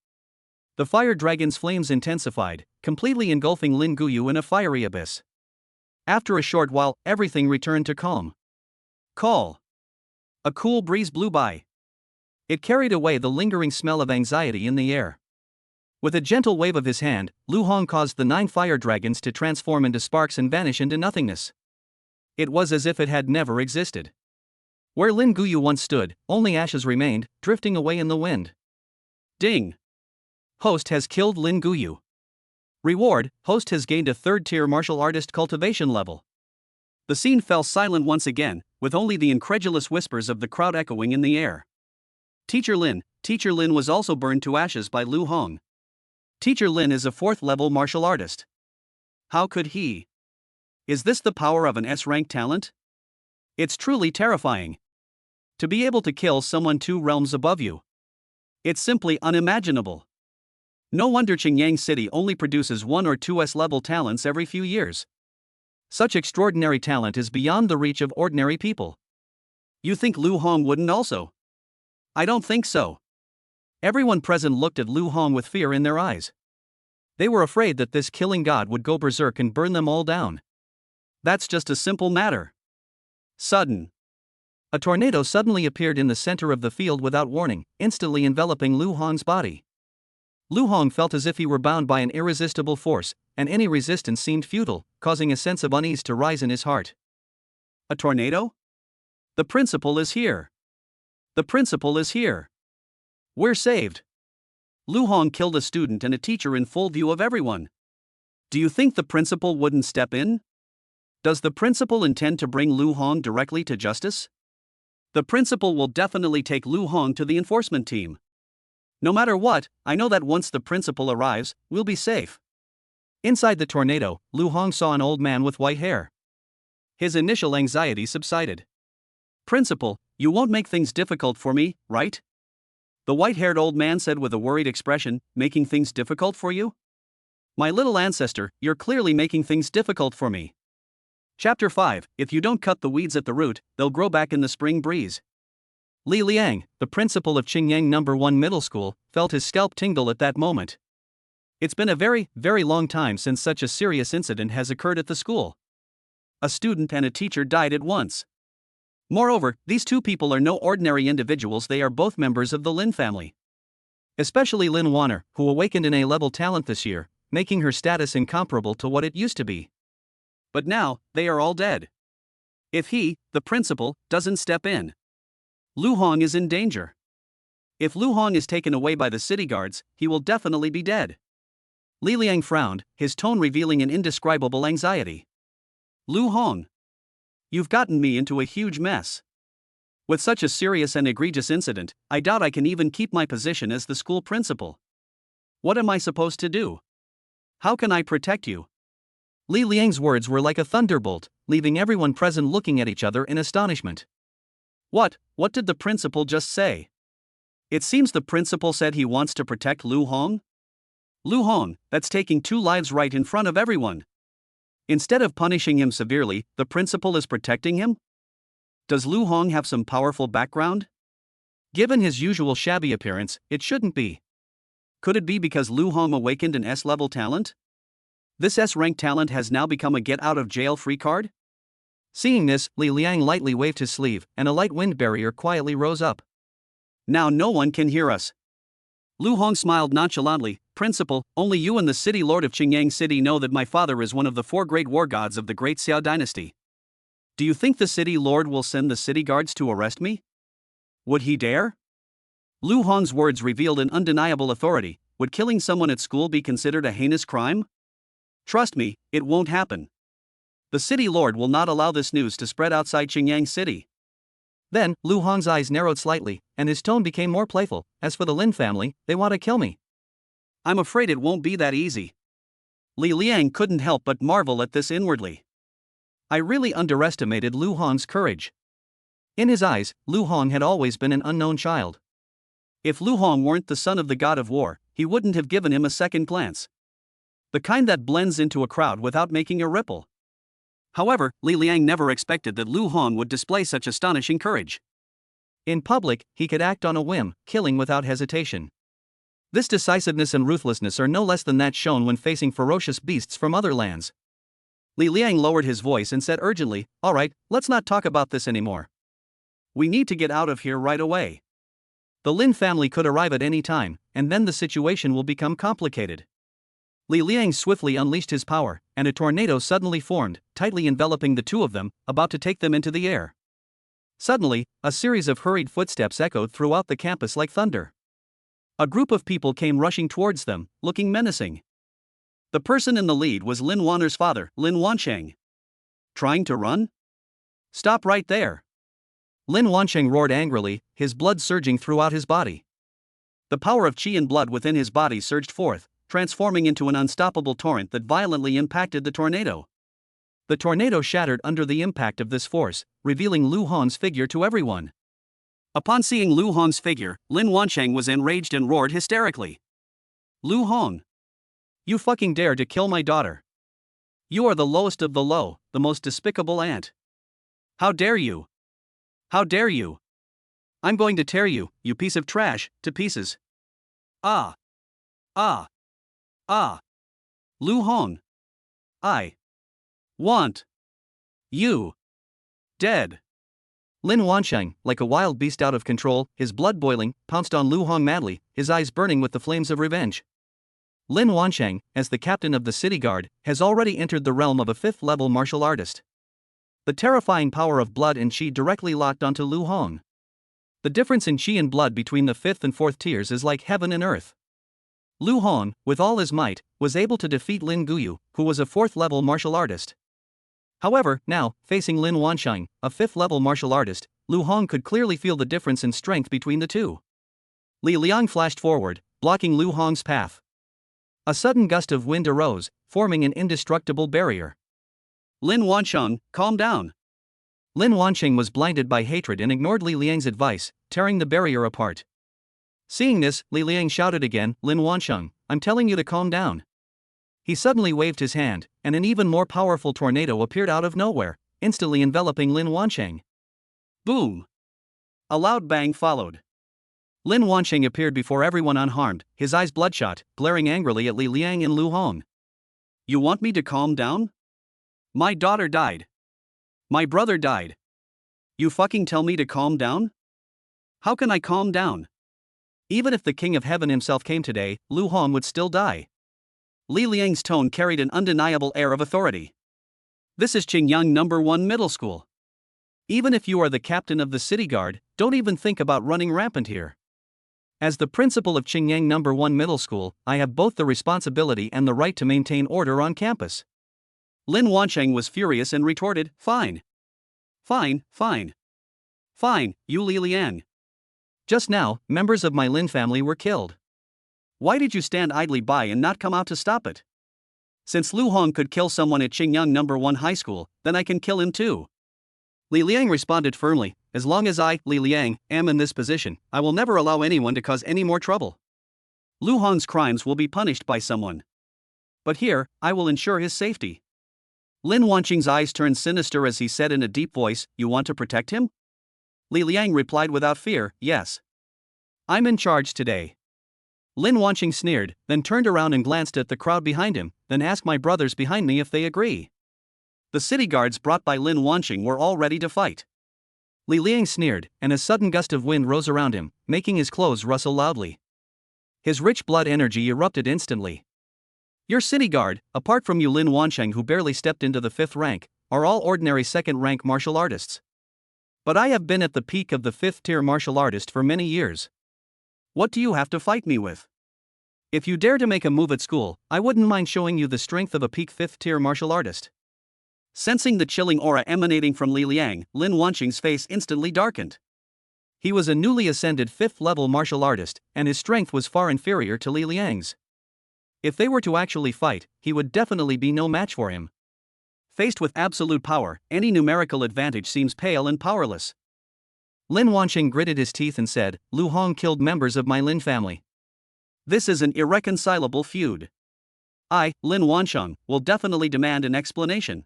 [SPEAKER 1] The fire dragon's flames intensified, completely engulfing Lin Guyu in a fiery abyss. After a short while, everything returned to calm. Call. A cool breeze blew by. It carried away the lingering smell of anxiety in the air. With a gentle wave of his hand, Lu Hong caused the 9 fire dragons to transform into sparks and vanish into nothingness. It was as if it had never existed. Where Lin Guyu once stood, only ashes remained, drifting away in the wind. Ding! Host has killed Lin Guyu. Reward, host has gained a 3rd-tier martial artist cultivation level. The scene fell silent once again, with only the incredulous whispers of the crowd echoing in the air. Teacher Lin was also burned to ashes by Lu Hong. Teacher Lin is a 4th-level martial artist. How could he? Is this the power of an S-rank talent? It's truly terrifying. To be able to kill someone 2 realms above you. It's simply unimaginable. No wonder Qingyang City only produces 1 or 2 S-level talents every few years. Such extraordinary talent is beyond the reach of ordinary people. You think Lu Hong wouldn't also? I don't think so. Everyone present looked at Lu Hong with fear in their eyes. They were afraid that this killing god would go berserk and burn them all down. That's just a simple matter. Sudden. A tornado suddenly appeared in the center of the field without warning, instantly enveloping Lu Hong's body. Lu Hong felt as if he were bound by an irresistible force, and any resistance seemed futile, causing a sense of unease to rise in his heart. A tornado? The principal is here. The principal is here. We're saved. Lu Hong killed a student and a teacher in full view of everyone. Do you think the principal wouldn't step in? Does the principal intend to bring Lu Hong directly to justice? The principal will definitely take Lu Hong to the enforcement team. No matter what, I know that once the principal arrives, we'll be safe. Inside the tornado, Lu Hong saw an old man with white hair. His initial anxiety subsided. Principal, you won't make things difficult for me, right? The white-haired old man said with a worried expression, making things difficult for you? My little ancestor, you're clearly making things difficult for me. Chapter 5, If you don't cut the weeds at the root, they'll grow back in the spring breeze. Li Liang, the principal of Qingyang No. 1 Middle School, felt his scalp tingle at that moment. It's been a very, very long time since such a serious incident has occurred at the school. A student and a teacher died at once. Moreover, these two people are no ordinary individuals, they are both members of the Lin family. Especially Lin Wanner, who awakened an A-level talent this year, making her status incomparable to what it used to be. But now, they are all dead. If he, the principal, doesn't step in, Lu Hong is in danger. If Lu Hong is taken away by the city guards, he will definitely be dead. Li Liang frowned, his tone revealing an indescribable anxiety. Lu Hong. You've gotten me into a huge mess. With such a serious and egregious incident, I doubt I can even keep my position as the school principal. What am I supposed to do? How can I protect you? Li Liang's words were like a thunderbolt, leaving everyone present looking at each other in astonishment. What did the principal just say? It seems the principal said he wants to protect Lu Hong? Lu Hong, that's taking two lives right in front of everyone. Instead of punishing him severely, the principal is protecting him? Does Lu Hong have some powerful background? Given his usual shabby appearance, it shouldn't be. Could it be because Lu Hong awakened an S-level talent? This S-rank talent has now become a get-out-of-jail-free card? Seeing this, Li Liang lightly waved his sleeve, and a light wind barrier quietly rose up. Now no one can hear us. Lu Hong smiled nonchalantly. Principal, only you and the city lord of Qingyang City know that my father is one of the 4 great war gods of the great Xiao dynasty. Do you think the city lord will send the city guards to arrest me? Would he dare? Lu Hong's words revealed an undeniable authority. Would killing someone at school be considered a heinous crime? Trust me, it won't happen. The city lord will not allow this news to spread outside Qingyang City. Then, Lu Hong's eyes narrowed slightly, and his tone became more playful. As for the Lin family, they want to kill me. I'm afraid it won't be that easy. Li Liang couldn't help but marvel at this inwardly. I really underestimated Lu Hong's courage. In his eyes, Lu Hong had always been an unknown child. If Lu Hong weren't the son of the god of war, he wouldn't have given him a second glance. The kind that blends into a crowd without making a ripple. However, Li Liang never expected that Lu Hong would display such astonishing courage. In public, he could act on a whim, killing without hesitation. This decisiveness and ruthlessness are no less than that shown when facing ferocious beasts from other lands. Li Liang lowered his voice and said urgently, "All right, let's not talk about this anymore. We need to get out of here right away. The Lin family could arrive at any time, and then the situation will become complicated." Li Liang swiftly unleashed his power, and a tornado suddenly formed, tightly enveloping the two of them, about to take them into the air. Suddenly, a series of hurried footsteps echoed throughout the campus like thunder. A group of people came rushing towards them, looking menacing. The person in the lead was Lin Wanner's father, Lin Wansheng. Trying to run? Stop right there! Lin Wansheng roared angrily, his blood surging throughout his body. The power of qi and blood within his body surged forth, transforming into an unstoppable torrent that violently impacted the tornado. The tornado shattered under the impact of this force, revealing Lu Hong's figure to everyone. Upon seeing Lu Hong's figure, Lin Wansheng was enraged and roared hysterically. Lu Hong! You fucking dare to kill my daughter! You are the lowest of the low, the most despicable ant! How dare you! How dare you? I'm going to tear you, you piece of trash, to pieces. Ah. Ah. Ah. Lu Hong. I want you dead. Lin Wansheng, like a wild beast out of control, his blood boiling, pounced on Lu Hong madly, his eyes burning with the flames of revenge. Lin Wansheng, as the captain of the city guard, has already entered the realm of a 5th-level martial artist. The terrifying power of blood and qi directly locked onto Lu Hong. The difference in qi and blood between the 5th and 4th tiers is like heaven and earth. Lu Hong, with all his might, was able to defeat Lin Guyu, who was a 4th-level martial artist. However, now, facing Lin Wansheng, a 5th-level martial artist, Lu Hong could clearly feel the difference in strength between the two. Li Liang flashed forward, blocking Lu Hong's path. A sudden gust of wind arose, forming an indestructible barrier. Lin Wansheng, calm down. Lin Wansheng was blinded by hatred and ignored Li Liang's advice, tearing the barrier apart. Seeing this, Li Liang shouted again, Lin Wansheng, I'm telling you to calm down. He suddenly waved his hand, and an even more powerful tornado appeared out of nowhere, instantly enveloping Lin Wansheng. Boom! A loud bang followed. Lin Wansheng appeared before everyone unharmed, his eyes bloodshot, glaring angrily at Li Liang and Lu Hong. You want me to calm down? My daughter died. My brother died. You fucking tell me to calm down? How can I calm down? Even if the King of Heaven himself came today, Lu Hong would still die. Li Liang's tone carried an undeniable air of authority. This is Qingyang No. 1 Middle School. Even if you are the captain of the city guard, don't even think about running rampant here. As the principal of Qingyang No. 1 Middle School, I have both the responsibility and the right to maintain order on campus. Lin Wansheng was furious and retorted, Fine. Fine, fine. Fine, you Li Liang. Just now, members of my Lin family were killed. Why did you stand idly by and not come out to stop it? Since Lu Hong could kill someone at Qingyang No. 1 High School, then I can kill him too. Li Liang responded firmly, as long as I, Li Liang, am in this position, I will never allow anyone to cause any more trouble. Lu Hong's crimes will be punished by someone. But here, I will ensure his safety. Lin Wansheng's eyes turned sinister as he said in a deep voice, You want to protect him? Li Liang replied without fear, Yes. I'm in charge today. Lin Wansheng sneered, then turned around and glanced at the crowd behind him, then asked my brothers behind me if they agree. The city guards brought by Lin Wansheng were all ready to fight. Li Liang sneered, and a sudden gust of wind rose around him, making his clothes rustle loudly. His rich blood energy erupted instantly. Your city guard, apart from you Lin Wansheng who barely stepped into the 5th rank, are all ordinary 2nd rank martial artists. But I have been at the peak of the 5th tier martial artist for many years. What do you have to fight me with? If you dare to make a move at school, I wouldn't mind showing you the strength of a peak 5th tier martial artist. Sensing the chilling aura emanating from Li Liang, Lin Wansheng's face instantly darkened. He was a newly ascended 5th level martial artist, and his strength was far inferior to Li Liang's. If they were to actually fight, he would definitely be no match for him. Faced with absolute power, any numerical advantage seems pale and powerless. Lin Wansheng gritted his teeth and said, Lu Hong killed members of my Lin family. This is an irreconcilable feud. I, Lin Wansheng, will definitely demand an explanation.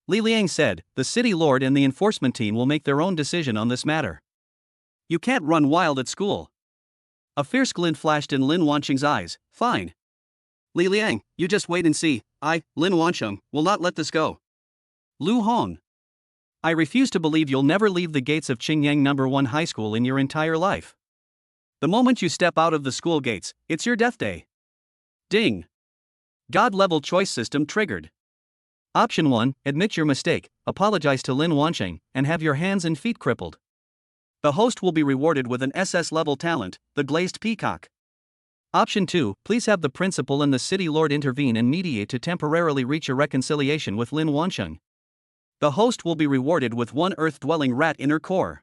[SPEAKER 1] Li Liang said, The city lord and the enforcement team will make their own decision on this matter. You can't run wild at school. A fierce glint flashed in Lin Wansheng's eyes, Fine. Li Liang, you just wait and see, I, Lin Wansheng, will not let this go. Lu Hong. I refuse to believe you'll never leave the gates of Qingyang No. 1 High School in your entire life. The moment you step out of the school gates, it's your death day. Ding. God-level choice system triggered. Option 1, admit your mistake, apologize to Lin Wansheng, and have your hands and feet crippled. The host will be rewarded with an SS-level talent, the Glazed Peacock. Option 2, please have the principal and the city lord intervene and mediate to temporarily reach a reconciliation with Lin Wansheng. The host will be rewarded with 1 earth-dwelling rat inner core.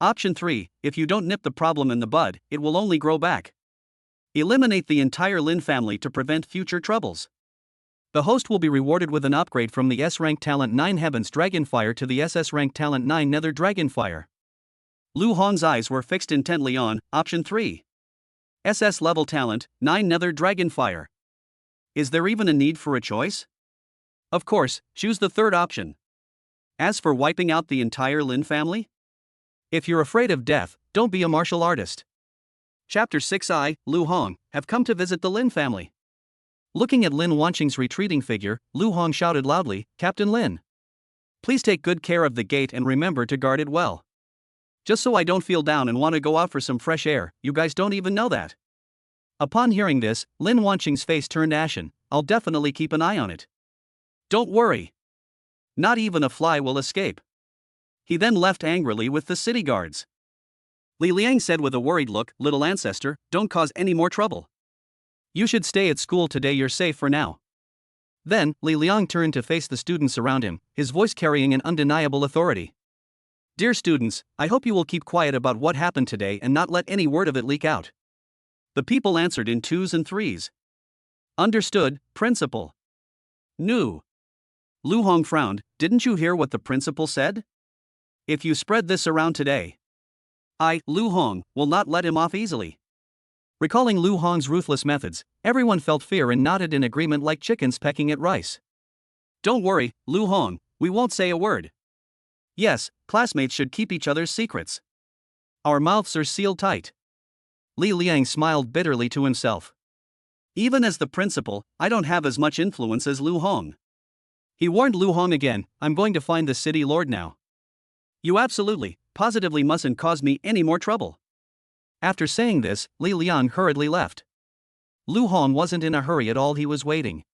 [SPEAKER 1] Option 3, if you don't nip the problem in the bud, it will only grow back. Eliminate the entire Lin family to prevent future troubles. The host will be rewarded with an upgrade from the S-rank talent 9 Heaven's Dragonfire to the SS-rank talent 9 Nether Dragonfire. Lu Hong's eyes were fixed intently on Option 3. SS-level talent, 9 Nether Dragonfire. Is there even a need for a choice? Of course, choose the third option. As for wiping out the entire Lin family? If you're afraid of death, don't be a martial artist. Chapter 6. I, Lu Hong, have come to visit the Lin family. Looking at Lin Wanqing's retreating figure, Lu Hong shouted loudly, "Captain Lin, please take good care of the gate and remember to guard it well. Just so I don't feel down and want to go out for some fresh air, you guys don't even know that." Upon hearing this, Lin Wanqing's face turned ashen. "I'll definitely keep an eye on it. Don't worry. Not even a fly will escape." He then left angrily with the city guards. Li Liang said with a worried look, "Little ancestor, don't cause any more trouble. You should stay at school today, you're safe for now." Then, Li Liang turned to face the students around him, his voice carrying an undeniable authority. "Dear students, I hope you will keep quiet about what happened today and not let any word of it leak out." The people answered in twos and threes. "Understood, principal." "No." Lu Hong frowned. "Didn't you hear what the principal said? If you spread this around today, I, Lu Hong, will not let him off easily." Recalling Lu Hong's ruthless methods, everyone felt fear and nodded in agreement like chickens pecking at rice. "Don't worry, Lu Hong, we won't say a word. Yes, classmates should keep each other's secrets. Our mouths are sealed tight." Li Liang smiled bitterly to himself. "Even as the principal, I don't have as much influence as Lu Hong." He warned Lu Hong again, "I'm going to find the city lord now. You absolutely, positively mustn't cause me any more trouble." After saying this, Li Liang hurriedly left. Lu Hong wasn't in a hurry at all, he was waiting.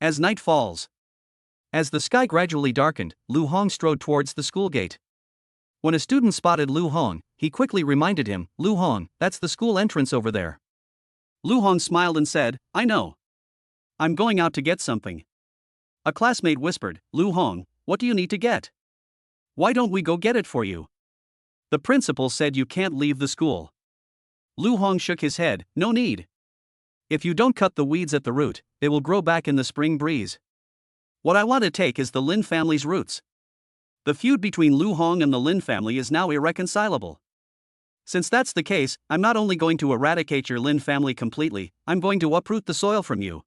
[SPEAKER 1] As night falls. As the sky gradually darkened, Lu Hong strode towards the school gate. When a student spotted Lu Hong, he quickly reminded him, "Lu Hong, that's the school entrance over there." Lu Hong smiled and said, "I know. I'm going out to get something." A classmate whispered, "Lu Hong, what do you need to get? Why don't we go get it for you? The principal said you can't leave the school." Lu Hong shook his head, "No need. If you don't cut the weeds at the root, they will grow back in the spring breeze. What I want to take is the Lin family's roots. The feud between Lu Hong and the Lin family is now irreconcilable. Since that's the case, I'm not only going to eradicate your Lin family completely, I'm going to uproot the soil from you."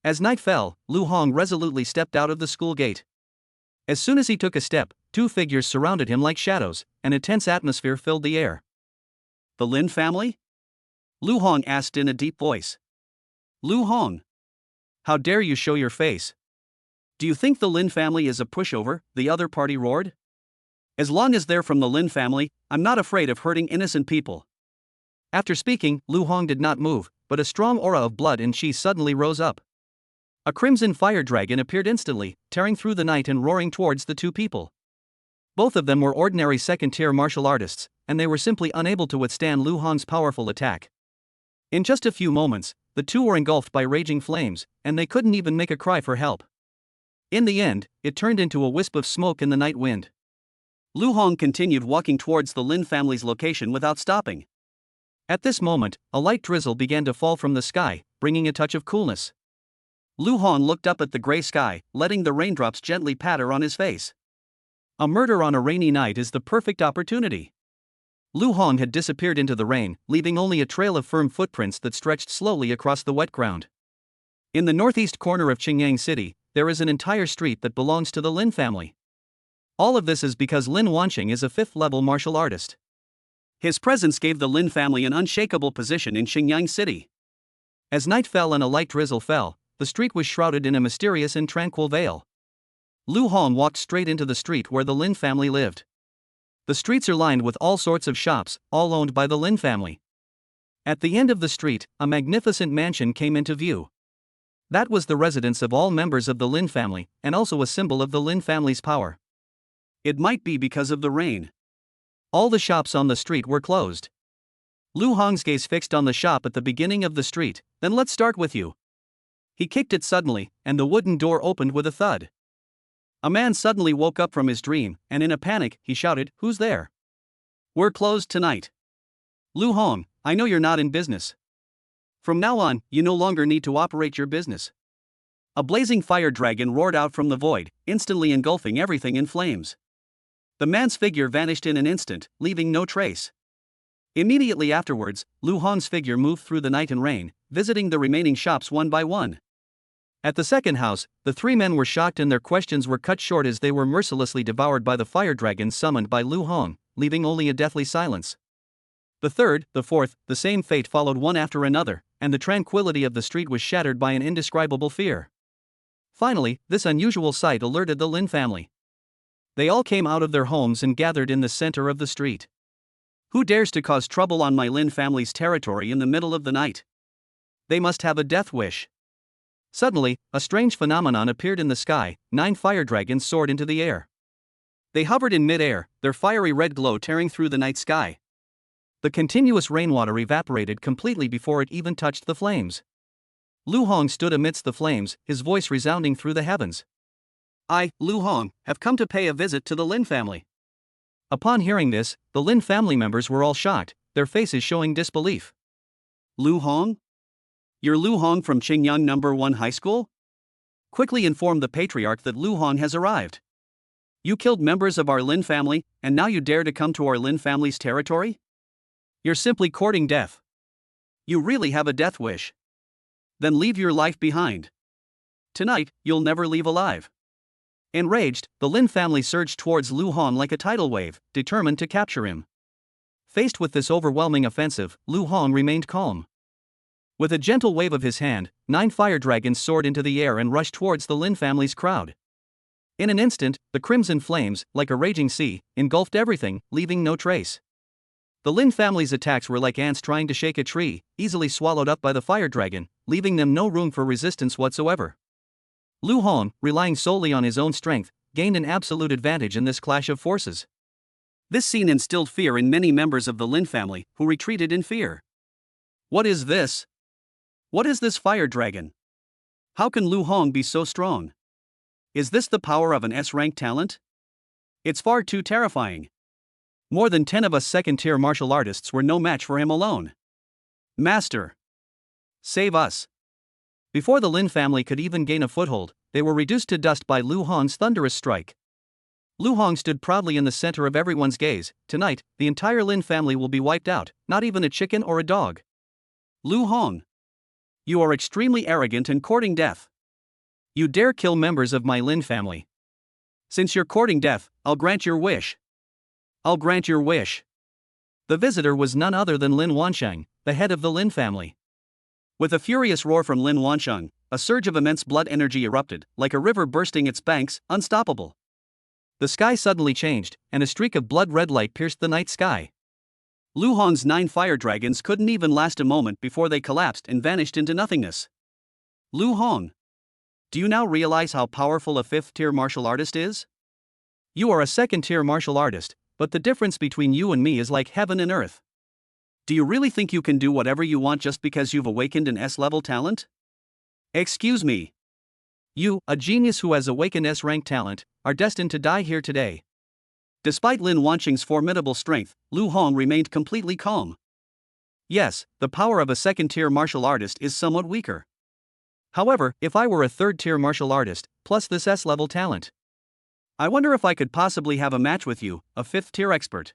[SPEAKER 1] As night fell, Lu Hong resolutely stepped out of the school gate. As soon as he took a step, two figures surrounded him like shadows, and a tense atmosphere filled the air. "The Lin family?" Lu Hong asked in a deep voice. "Lu Hong, how dare you show your face? Do you think the Lin family is a pushover, the other party roared. "As long as they're from the Lin family, I'm not afraid of hurting innocent people." After speaking, Lu Hong did not move, but a strong aura of blood and chi suddenly rose up. A crimson fire dragon appeared instantly, tearing through the night and roaring towards the two people. Both of them were ordinary second-tier martial artists, and they were simply unable to withstand Lu Hong's powerful attack. In just a few moments, the two were engulfed by raging flames, and they couldn't even make a cry for help. In the end, it turned into a wisp of smoke in the night wind. Lu Hong continued walking towards the Lin family's location without stopping. At this moment, a light drizzle began to fall from the sky, bringing a touch of coolness. Lu Hong looked up at the gray sky, letting the raindrops gently patter on his face. A murder on a rainy night is the perfect opportunity. Lu Hong had disappeared into the rain, leaving only a trail of firm footprints that stretched slowly across the wet ground. In the northeast corner of Qingyang City, there is an entire street that belongs to the Lin family. All of this is because Lin Wanqing is a fifth-level martial artist. His presence gave the Lin family an unshakable position in Qingyang City. As night fell and a light drizzle fell, the street was shrouded in a mysterious and tranquil veil. Lu Hong walked straight into the street where the Lin family lived. The streets are lined with all sorts of shops, all owned by the Lin family. At the end of the street, a magnificent mansion came into view. That was the residence of all members of the Lin family, and also a symbol of the Lin family's power. It might be because of the rain. All the shops on the street were closed. Lu Hong's gaze fixed on the shop at the beginning of the street. "Then let's start with you." He kicked it suddenly, and the wooden door opened with a thud. A man suddenly woke up from his dream, and in a panic, he shouted, "Who's there? We're closed tonight." "Lu Hong, I know you're not in business. From now on, you no longer need to operate your business." A blazing fire dragon roared out from the void, instantly engulfing everything in flames. The man's figure vanished in an instant, leaving no trace. Immediately afterwards, Lu Hong's figure moved through the night and rain, visiting the remaining shops one by one. At the second house, the three men were shocked and their questions were cut short as they were mercilessly devoured by the fire dragons summoned by Lu Hong, leaving only a deathly silence. The third, the fourth, the same fate followed one after another, and the tranquility of the street was shattered by an indescribable fear. Finally, this unusual sight alerted the Lin family. They all came out of their homes and gathered in the center of the street. Who dares to cause trouble on my Lin family's territory in the middle of the night? They must have a death wish. Suddenly, a strange phenomenon appeared in the sky. 9 fire dragons soared into the air. They hovered in mid-air, their fiery red glow tearing through the night sky. The continuous rainwater evaporated completely before it even touched the flames. Lu Hong stood amidst the flames, his voice resounding through the heavens. I, Lu Hong, have come to pay a visit to the Lin family. Upon hearing this, the Lin family members were all shocked, their faces showing disbelief. Lu Hong? You're Lu Hong from Qingyang No. 1 High School? Quickly inform the patriarch that Lu Hong has arrived. You killed members of our Lin family, and now you dare to come to our Lin family's territory? You're simply courting death. You really have a death wish. Then leave your life behind. Tonight, you'll never leave alive. Enraged, the Lin family surged towards Lu Hong like a tidal wave, determined to capture him. Faced with this overwhelming offensive, Lu Hong remained calm. With a gentle wave of his hand, 9 fire dragons soared into the air and rushed towards the Lin family's crowd. In an instant, the crimson flames, like a raging sea, engulfed everything, leaving no trace. The Lin family's attacks were like ants trying to shake a tree, easily swallowed up by the fire dragon, leaving them no room for resistance whatsoever. Lu Hong, relying solely on his own strength, gained an absolute advantage in this clash of forces. This scene instilled fear in many members of the Lin family, who retreated in fear. What is this? What is this fire dragon? How can Lu Hong be so strong? Is this the power of an S-rank talent? It's far too terrifying. More than 10 of us second-tier martial artists were no match for him alone. Master! Save us! Before the Lin family could even gain a foothold, they were reduced to dust by Lu Hong's thunderous strike. Lu Hong stood proudly in the center of everyone's gaze. Tonight, the entire Lin family will be wiped out, not even a chicken or a dog. Lu Hong! You are extremely arrogant and courting death. You dare kill members of my Lin family. Since you're courting death, I'll grant your wish. I'll grant your wish. The visitor was none other than Lin Wansheng, the head of the Lin family. With a furious roar from Lin Wansheng, a surge of immense blood energy erupted, like a river bursting its banks, unstoppable. The sky suddenly changed, and a streak of blood-red light pierced the night sky. Lu Hong's 9 fire dragons couldn't even last a moment before they collapsed and vanished into nothingness. Lu Hong! Do you now realize how powerful a 5th-tier martial artist is? You are a 2nd-tier martial artist, but the difference between you and me is like heaven and earth. Do you really think you can do whatever you want just because you've awakened an S-level talent? Excuse me. You, a genius who has awakened S-rank talent, are destined to die here today. Despite Lin Wansheng's formidable strength, Lu Hong remained completely calm. Yes, the power of a 2nd-tier martial artist is somewhat weaker. However, if I were a 3rd-tier martial artist, plus this S-level talent, I wonder if I could possibly have a match with you, a 5th-tier expert.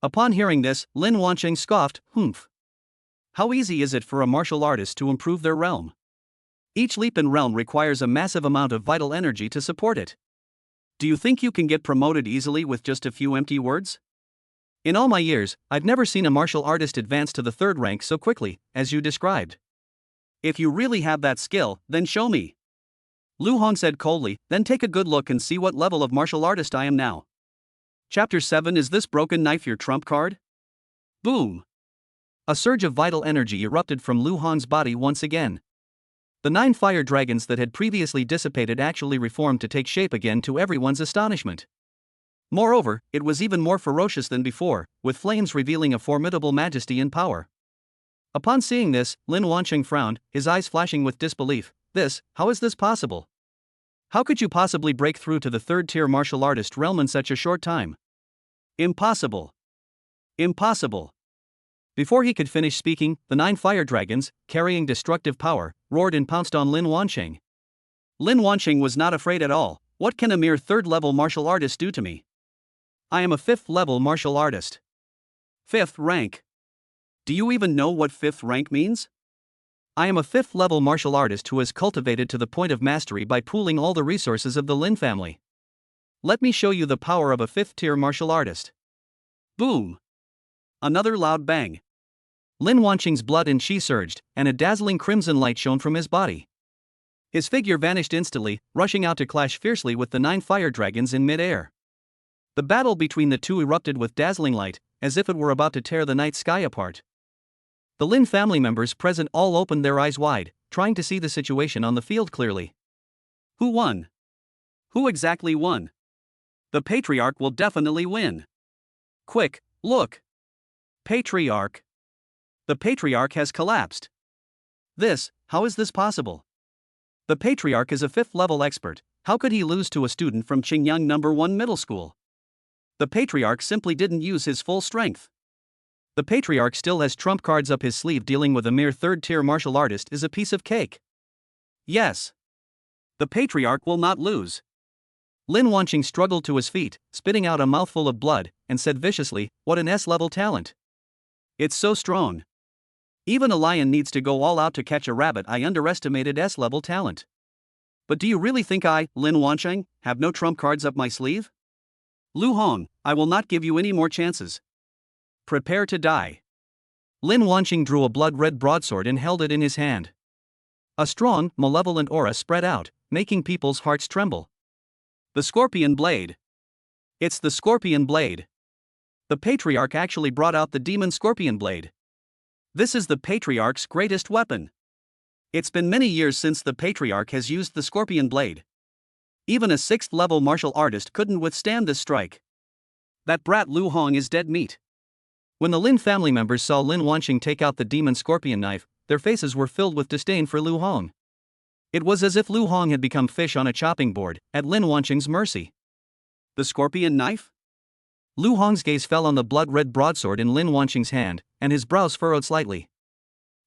[SPEAKER 1] Upon hearing this, Lin Wansheng scoffed, humph. How easy is it for a martial artist to improve their realm? Each leap in realm requires a massive amount of vital energy to support it. Do you think you can get promoted easily with just a few empty words? In all my years, I've never seen a martial artist advance to the 3rd rank so quickly, as you described. If you really have that skill, then show me. Lu Hong said coldly, then take a good look and see what level of martial artist I am now. Chapter 7. Is this broken knife your trump card? Boom! A surge of vital energy erupted from Lu Hong's body once again. The 9 fire dragons that had previously dissipated actually reformed to take shape again, to everyone's astonishment. Moreover, it was even more ferocious than before, with flames revealing a formidable majesty and power. Upon seeing this, Lin Wansheng frowned, his eyes flashing with disbelief. How is this possible? How could you possibly break through to the 3rd-tier martial artist realm in such a short time? Impossible. Impossible. Before he could finish speaking, the 9 fire dragons, carrying destructive power, roared and pounced on Lin Wansheng. Lin Wansheng was not afraid at all. What can a mere 3rd-level martial artist do to me? I am a 5th-level martial artist. 5th rank. Do you even know what 5th rank means? I am a 5th-level martial artist who has cultivated to the point of mastery by pooling all the resources of the Lin family. Let me show you the power of a 5th-tier martial artist. Boom! Another loud bang. Lin Wanqing's blood and qi surged, and a dazzling crimson light shone from his body. His figure vanished instantly, rushing out to clash fiercely with the 9 fire dragons in mid-air. The battle between the two erupted with dazzling light, as if it were about to tear the night sky apart. The Lin family members present all opened their eyes wide, trying to see the situation on the field clearly. Who won? Who exactly won? The Patriarch will definitely win. Quick, look! Patriarch! The Patriarch has collapsed. How is this possible? The Patriarch is a 5th level expert. How could he lose to a student from Qingyang No. 1 Middle School? The Patriarch simply didn't use his full strength. The Patriarch still has trump cards up his sleeve. Dealing with a mere 3rd-tier martial artist is a piece of cake. Yes. The Patriarch will not lose. Lin Wanqing struggled to his feet, spitting out a mouthful of blood, and said viciously, "What an S-level talent. It's so strong. Even a lion needs to go all out to catch a rabbit." I underestimated S-level talent. But do you really think I, Lin Wanqing, have no trump cards up my sleeve? Lu Hong, I will not give you any more chances. Prepare to die. Lin Wanqing drew a blood-red broadsword and held it in his hand. A strong, malevolent aura spread out, making people's hearts tremble. The Scorpion Blade. It's the Scorpion Blade. The Patriarch actually brought out the Demon Scorpion Blade. This is the Patriarch's greatest weapon. It's been many years since the Patriarch has used the Scorpion Blade. Even a 6th-level martial artist couldn't withstand this strike. That brat Lu Hong is dead meat. When the Lin family members saw Lin Wanqing take out the Demon Scorpion knife, their faces were filled with disdain for Lu Hong. It was as if Lu Hong had become fish on a chopping board, at Lin Wanqing's mercy. The Scorpion knife? Lu Hong's gaze fell on the blood-red broadsword in Lin Wanqing's hand, and his brows furrowed slightly.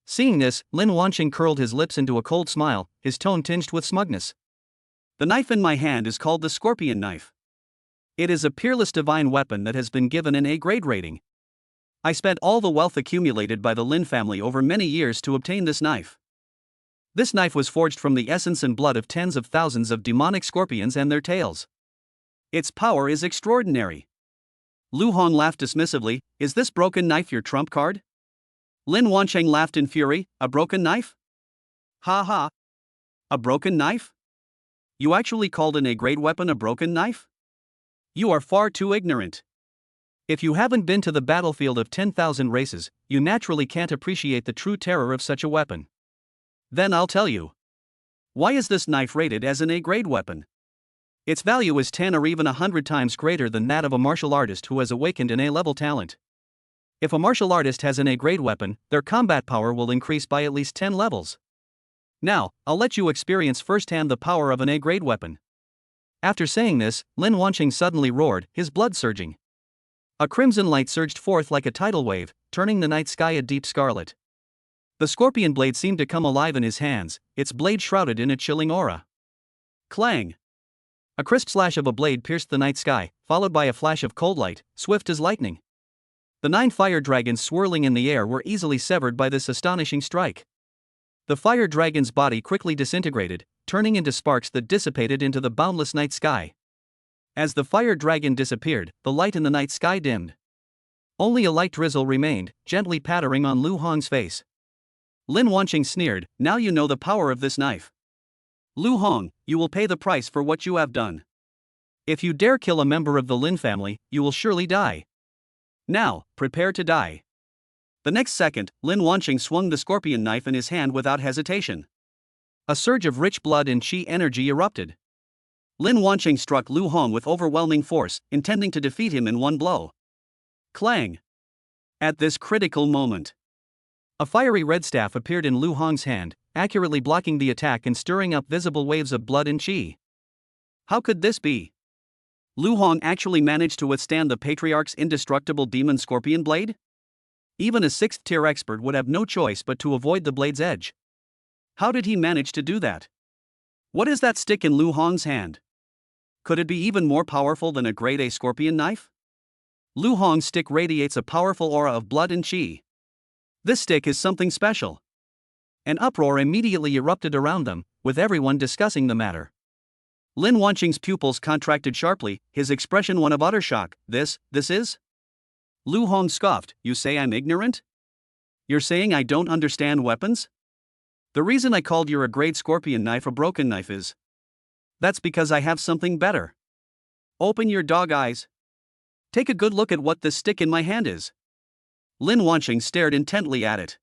[SPEAKER 1] Seeing this, Lin Wanqing curled his lips into a cold smile, his tone tinged with smugness. The knife in my hand is called the Scorpion knife. It is a peerless divine weapon that has been given an A-grade rating. I spent all the wealth accumulated by the Lin family over many years to obtain this knife. This knife was forged from the essence and blood of tens of thousands of demonic scorpions and their tails. Its power is extraordinary. Lu Hong laughed dismissively. Is this broken knife your trump card? Lin Wanqing laughed in fury. A broken knife? Ha ha. A broken knife? You actually called an A-grade weapon a broken knife? You are far too ignorant. If you haven't been to the battlefield of 10,000 races, you naturally can't appreciate the true terror of such a weapon. Then I'll tell you. Why is this knife rated as an A-grade weapon? Its value is 10 or even 100 times greater than that of a martial artist who has awakened an A-level talent. If a martial artist has an A-grade weapon, their combat power will increase by at least 10 levels. Now, I'll let you experience firsthand the power of an A-grade weapon. After saying this, Lin Wanqing suddenly roared, his blood surging. A crimson light surged forth like a tidal wave, turning the night sky a deep scarlet. The Scorpion Blade seemed to come alive in his hands, its blade shrouded in a chilling aura. Clang! A crisp slash of a blade pierced the night sky, followed by a flash of cold light, swift as lightning. The 9 fire dragons swirling in the air were easily severed by this astonishing strike. The fire dragon's body quickly disintegrated, turning into sparks that dissipated into the boundless night sky. As the fire dragon disappeared, the light in the night sky dimmed. Only a light drizzle remained, gently pattering on Lu Hong's face. Lin Wanqing sneered, now you know the power of this knife. Lu Hong, you will pay the price for what you have done. If you dare kill a member of the Lin family, you will surely die. Now, prepare to die. The next second, Lin Wanqing swung the scorpion knife in his hand without hesitation. A surge of rich blood and qi energy erupted. Lin Wanqing struck Lu Hong with overwhelming force, intending to defeat him in one blow. Clang! At this critical moment, a fiery red staff appeared in Lu Hong's hand, accurately blocking the attack and stirring up visible waves of blood and qi. How could this be? Lu Hong actually managed to withstand the Patriarch's indestructible demon scorpion blade? Even a 6th-tier expert would have no choice but to avoid the blade's edge. How did he manage to do that? What is that stick in Lu Hong's hand? Could it be even more powerful than a grade A scorpion knife? Lu Hong's stick radiates a powerful aura of blood and qi. This stick is something special. An uproar immediately erupted around them, with everyone discussing the matter. Lin Wanqing's pupils contracted sharply, his expression one of utter shock. This is? Lu Hong scoffed. You say I'm ignorant? You're saying I don't understand weapons? The reason I called your grade scorpion knife a broken knife is. That's because I have something better. Open your dog eyes. Take a good look at what this stick in my hand is. Lin Wanqing stared intently at it.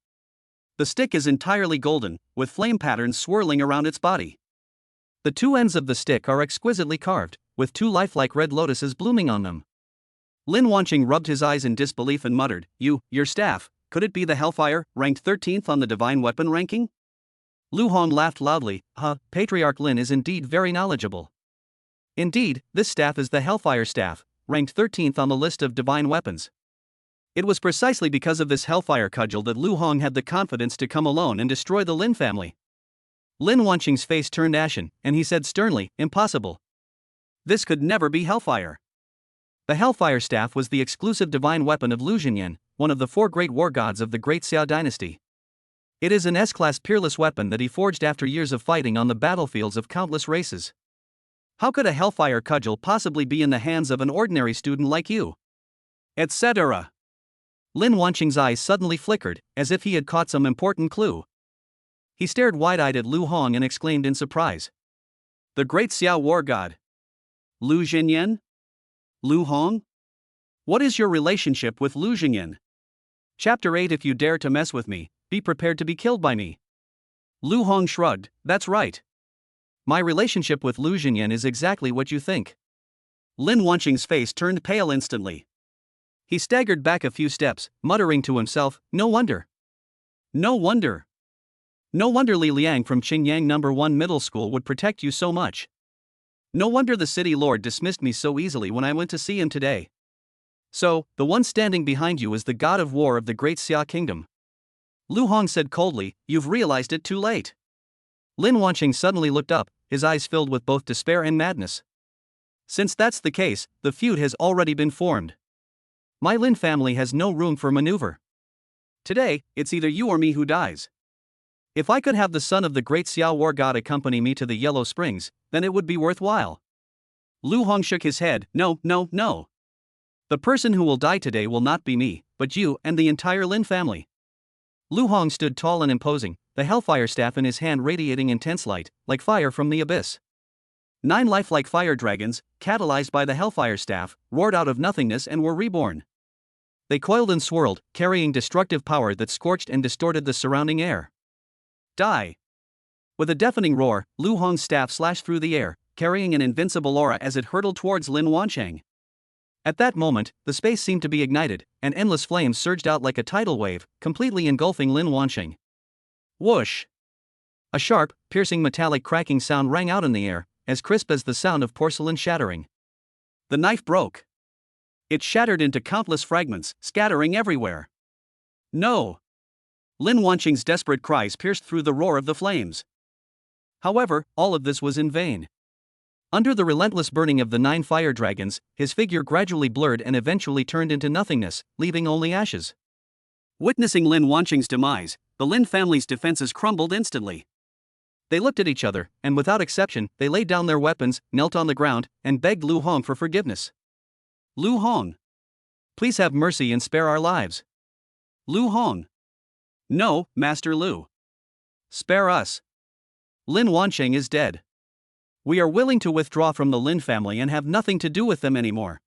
[SPEAKER 1] The stick is entirely golden, with flame patterns swirling around its body. The two ends of the stick are exquisitely carved, with two lifelike red lotuses blooming on them. Lin Wanqing rubbed his eyes in disbelief and muttered, Your staff, could it be the Hellfire, ranked 13th on the divine weapon ranking? Lu Hong laughed loudly. Patriarch Lin is indeed very knowledgeable. Indeed, this staff is the Hellfire staff, ranked 13th on the list of divine weapons. It was precisely because of this Hellfire cudgel that Lu Hong had the confidence to come alone and destroy the Lin family. Lin Wanqing's face turned ashen, and he said sternly, Impossible. This could never be Hellfire. The Hellfire staff was the exclusive divine weapon of Lu Jinyan, one of the four great war gods of the Great Xiao dynasty. It is an S-class peerless weapon that he forged after years of fighting on the battlefields of countless races. How could a Hellfire cudgel possibly be in the hands of an ordinary student like you? Etc. Lin Wanqing's eyes suddenly flickered, as if he had caught some important clue. He stared wide-eyed at Lu Hong and exclaimed in surprise. The Great Xiao war god. Lu Jinyan? Lu Hong? What is your relationship with Lu Jinyan? Chapter 8. If you dare to mess with me, be prepared to be killed by me. Lu Hong shrugged. That's right. My relationship with Lu Jinyan is exactly what you think. Lin Wanqing's face turned pale instantly. He staggered back a few steps, muttering to himself, No wonder. No wonder. No wonder Li Liang from Qingyang No. 1 Middle School would protect you so much. No wonder the city lord dismissed me so easily when I went to see him today. So, the one standing behind you is the god of war of the Great Xia Kingdom. Lu Hong said coldly, You've realized it too late. Lin Wanqing suddenly looked up, his eyes filled with both despair and madness. Since that's the case, the feud has already been formed. My Lin family has no room for maneuver. Today, it's either you or me who dies. If I could have the son of the Great Xiao war god accompany me to the Yellow Springs, then it would be worthwhile. Lu Hong shook his head. No. The person who will die today will not be me, but you and the entire Lin family. Lu Hong stood tall and imposing, the Hellfire staff in his hand radiating intense light, like fire from the abyss. 9 lifelike fire dragons, catalyzed by the Hellfire staff, roared out of nothingness and were reborn. They coiled and swirled, carrying destructive power that scorched and distorted the surrounding air. Die! With a deafening roar, Lu Hong's staff slashed through the air, carrying an invincible aura as it hurtled towards Lin Wanqing. At that moment, the space seemed to be ignited, and endless flames surged out like a tidal wave, completely engulfing Lin Wanqing. Whoosh! A sharp, piercing metallic cracking sound rang out in the air, as crisp as the sound of porcelain shattering. The knife broke. It shattered into countless fragments, scattering everywhere. No! Lin Wanqing's desperate cries pierced through the roar of the flames. However, all of this was in vain. Under the relentless burning of the 9 fire dragons, his figure gradually blurred and eventually turned into nothingness, leaving only ashes. Witnessing Lin Wanqing's demise, the Lin family's defenses crumbled instantly. They looked at each other, and without exception, they laid down their weapons, knelt on the ground, and begged Lu Hong for forgiveness. Lu Hong! Please have mercy and spare our lives. Lu Hong! No, Master Lu. Spare us. Lin Wanqing is dead. We are willing to withdraw from the Lin family and have nothing to do with them anymore.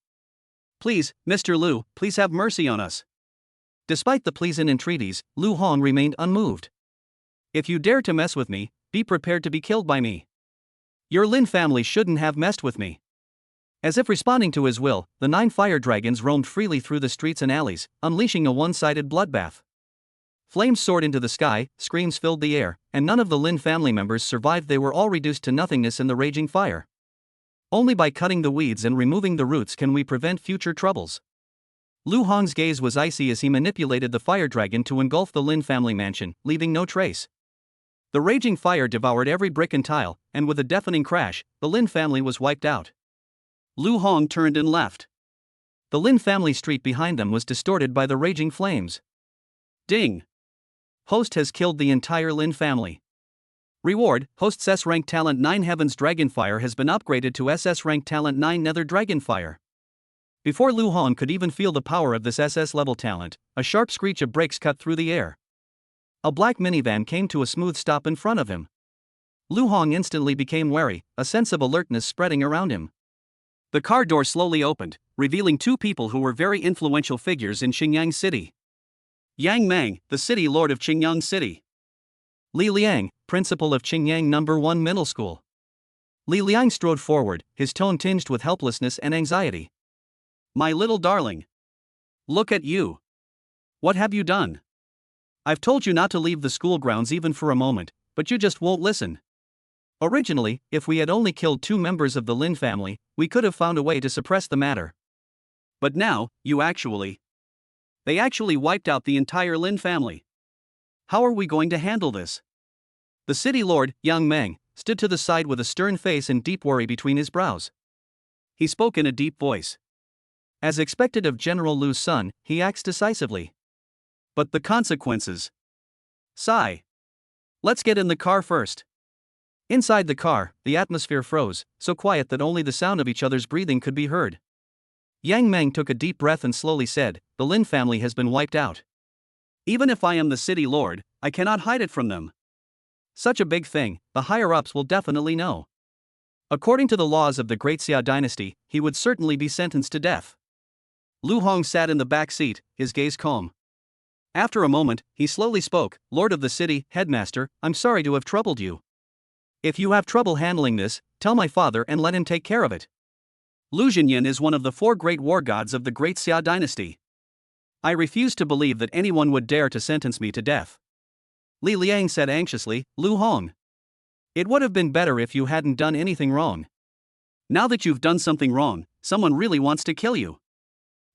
[SPEAKER 1] Please, Mr. Lu, please have mercy on us. Despite the pleas and entreaties, Lu Hong remained unmoved. If you dare to mess with me, be prepared to be killed by me. Your Lin family shouldn't have messed with me. As if responding to his will, the 9 fire dragons roamed freely through the streets and alleys, unleashing a one-sided bloodbath. Flames soared into the sky, screams filled the air, and none of the Lin family members survived. They were all reduced to nothingness in the raging fire. Only by cutting the weeds and removing the roots can we prevent future troubles. Lu Hong's gaze was icy as he manipulated the fire dragon to engulf the Lin family mansion, leaving no trace. The raging fire devoured every brick and tile, and with a deafening crash, the Lin family was wiped out. Lu Hong turned and left. The Lin family street behind them was distorted by the raging flames. Ding! Host has killed the entire Lin family. Reward: Host's S rank talent 9 Heaven's Dragonfire has been upgraded to SS rank talent 9 Nether Dragonfire. Before Lu Hong could even feel the power of this SS-level talent, a sharp screech of brakes cut through the air. A black minivan came to a smooth stop in front of him. Lu Hong instantly became wary, a sense of alertness spreading around him. The car door slowly opened, revealing two people who were very influential figures in Qingyang City. Yang Meng, the city lord of Qingyang City. Li Liang, principal of Qingyang No. 1 Middle School. Li Liang strode forward, his tone tinged with helplessness and anxiety. My little darling. Look at you. What have you done? I've told you not to leave the school grounds even for a moment, but you just won't listen. Originally, if we had only killed 2 members of the Lin family, we could have found a way to suppress the matter. But now, They actually wiped out the entire Lin family. How are we going to handle this? The city lord, Yang Meng, stood to the side with a stern face and deep worry between his brows. He spoke in a deep voice. As expected of General Lu's son, he acts decisively. But the consequences. Sigh. Let's get in the car first. Inside the car, the atmosphere froze, so quiet that only the sound of each other's breathing could be heard. Yang Meng took a deep breath and slowly said, the Lin family has been wiped out. Even if I am the city lord, I cannot hide it from them. Such a big thing, the higher-ups will definitely know. According to the laws of the Great Xia dynasty, he would certainly be sentenced to death. Lu Hong sat in the back seat, his gaze calm. After a moment, he slowly spoke, Lord of the city, headmaster, I'm sorry to have troubled you. If you have trouble handling this, tell my father and let him take care of it. Lu Zhenyan is one of the 4 great war gods of the Great Xia dynasty. I refuse to believe that anyone would dare to sentence me to death. Li Liang said anxiously, Lu Hong. It would have been better if you hadn't done anything wrong. Now that you've done something wrong, someone really wants to kill you.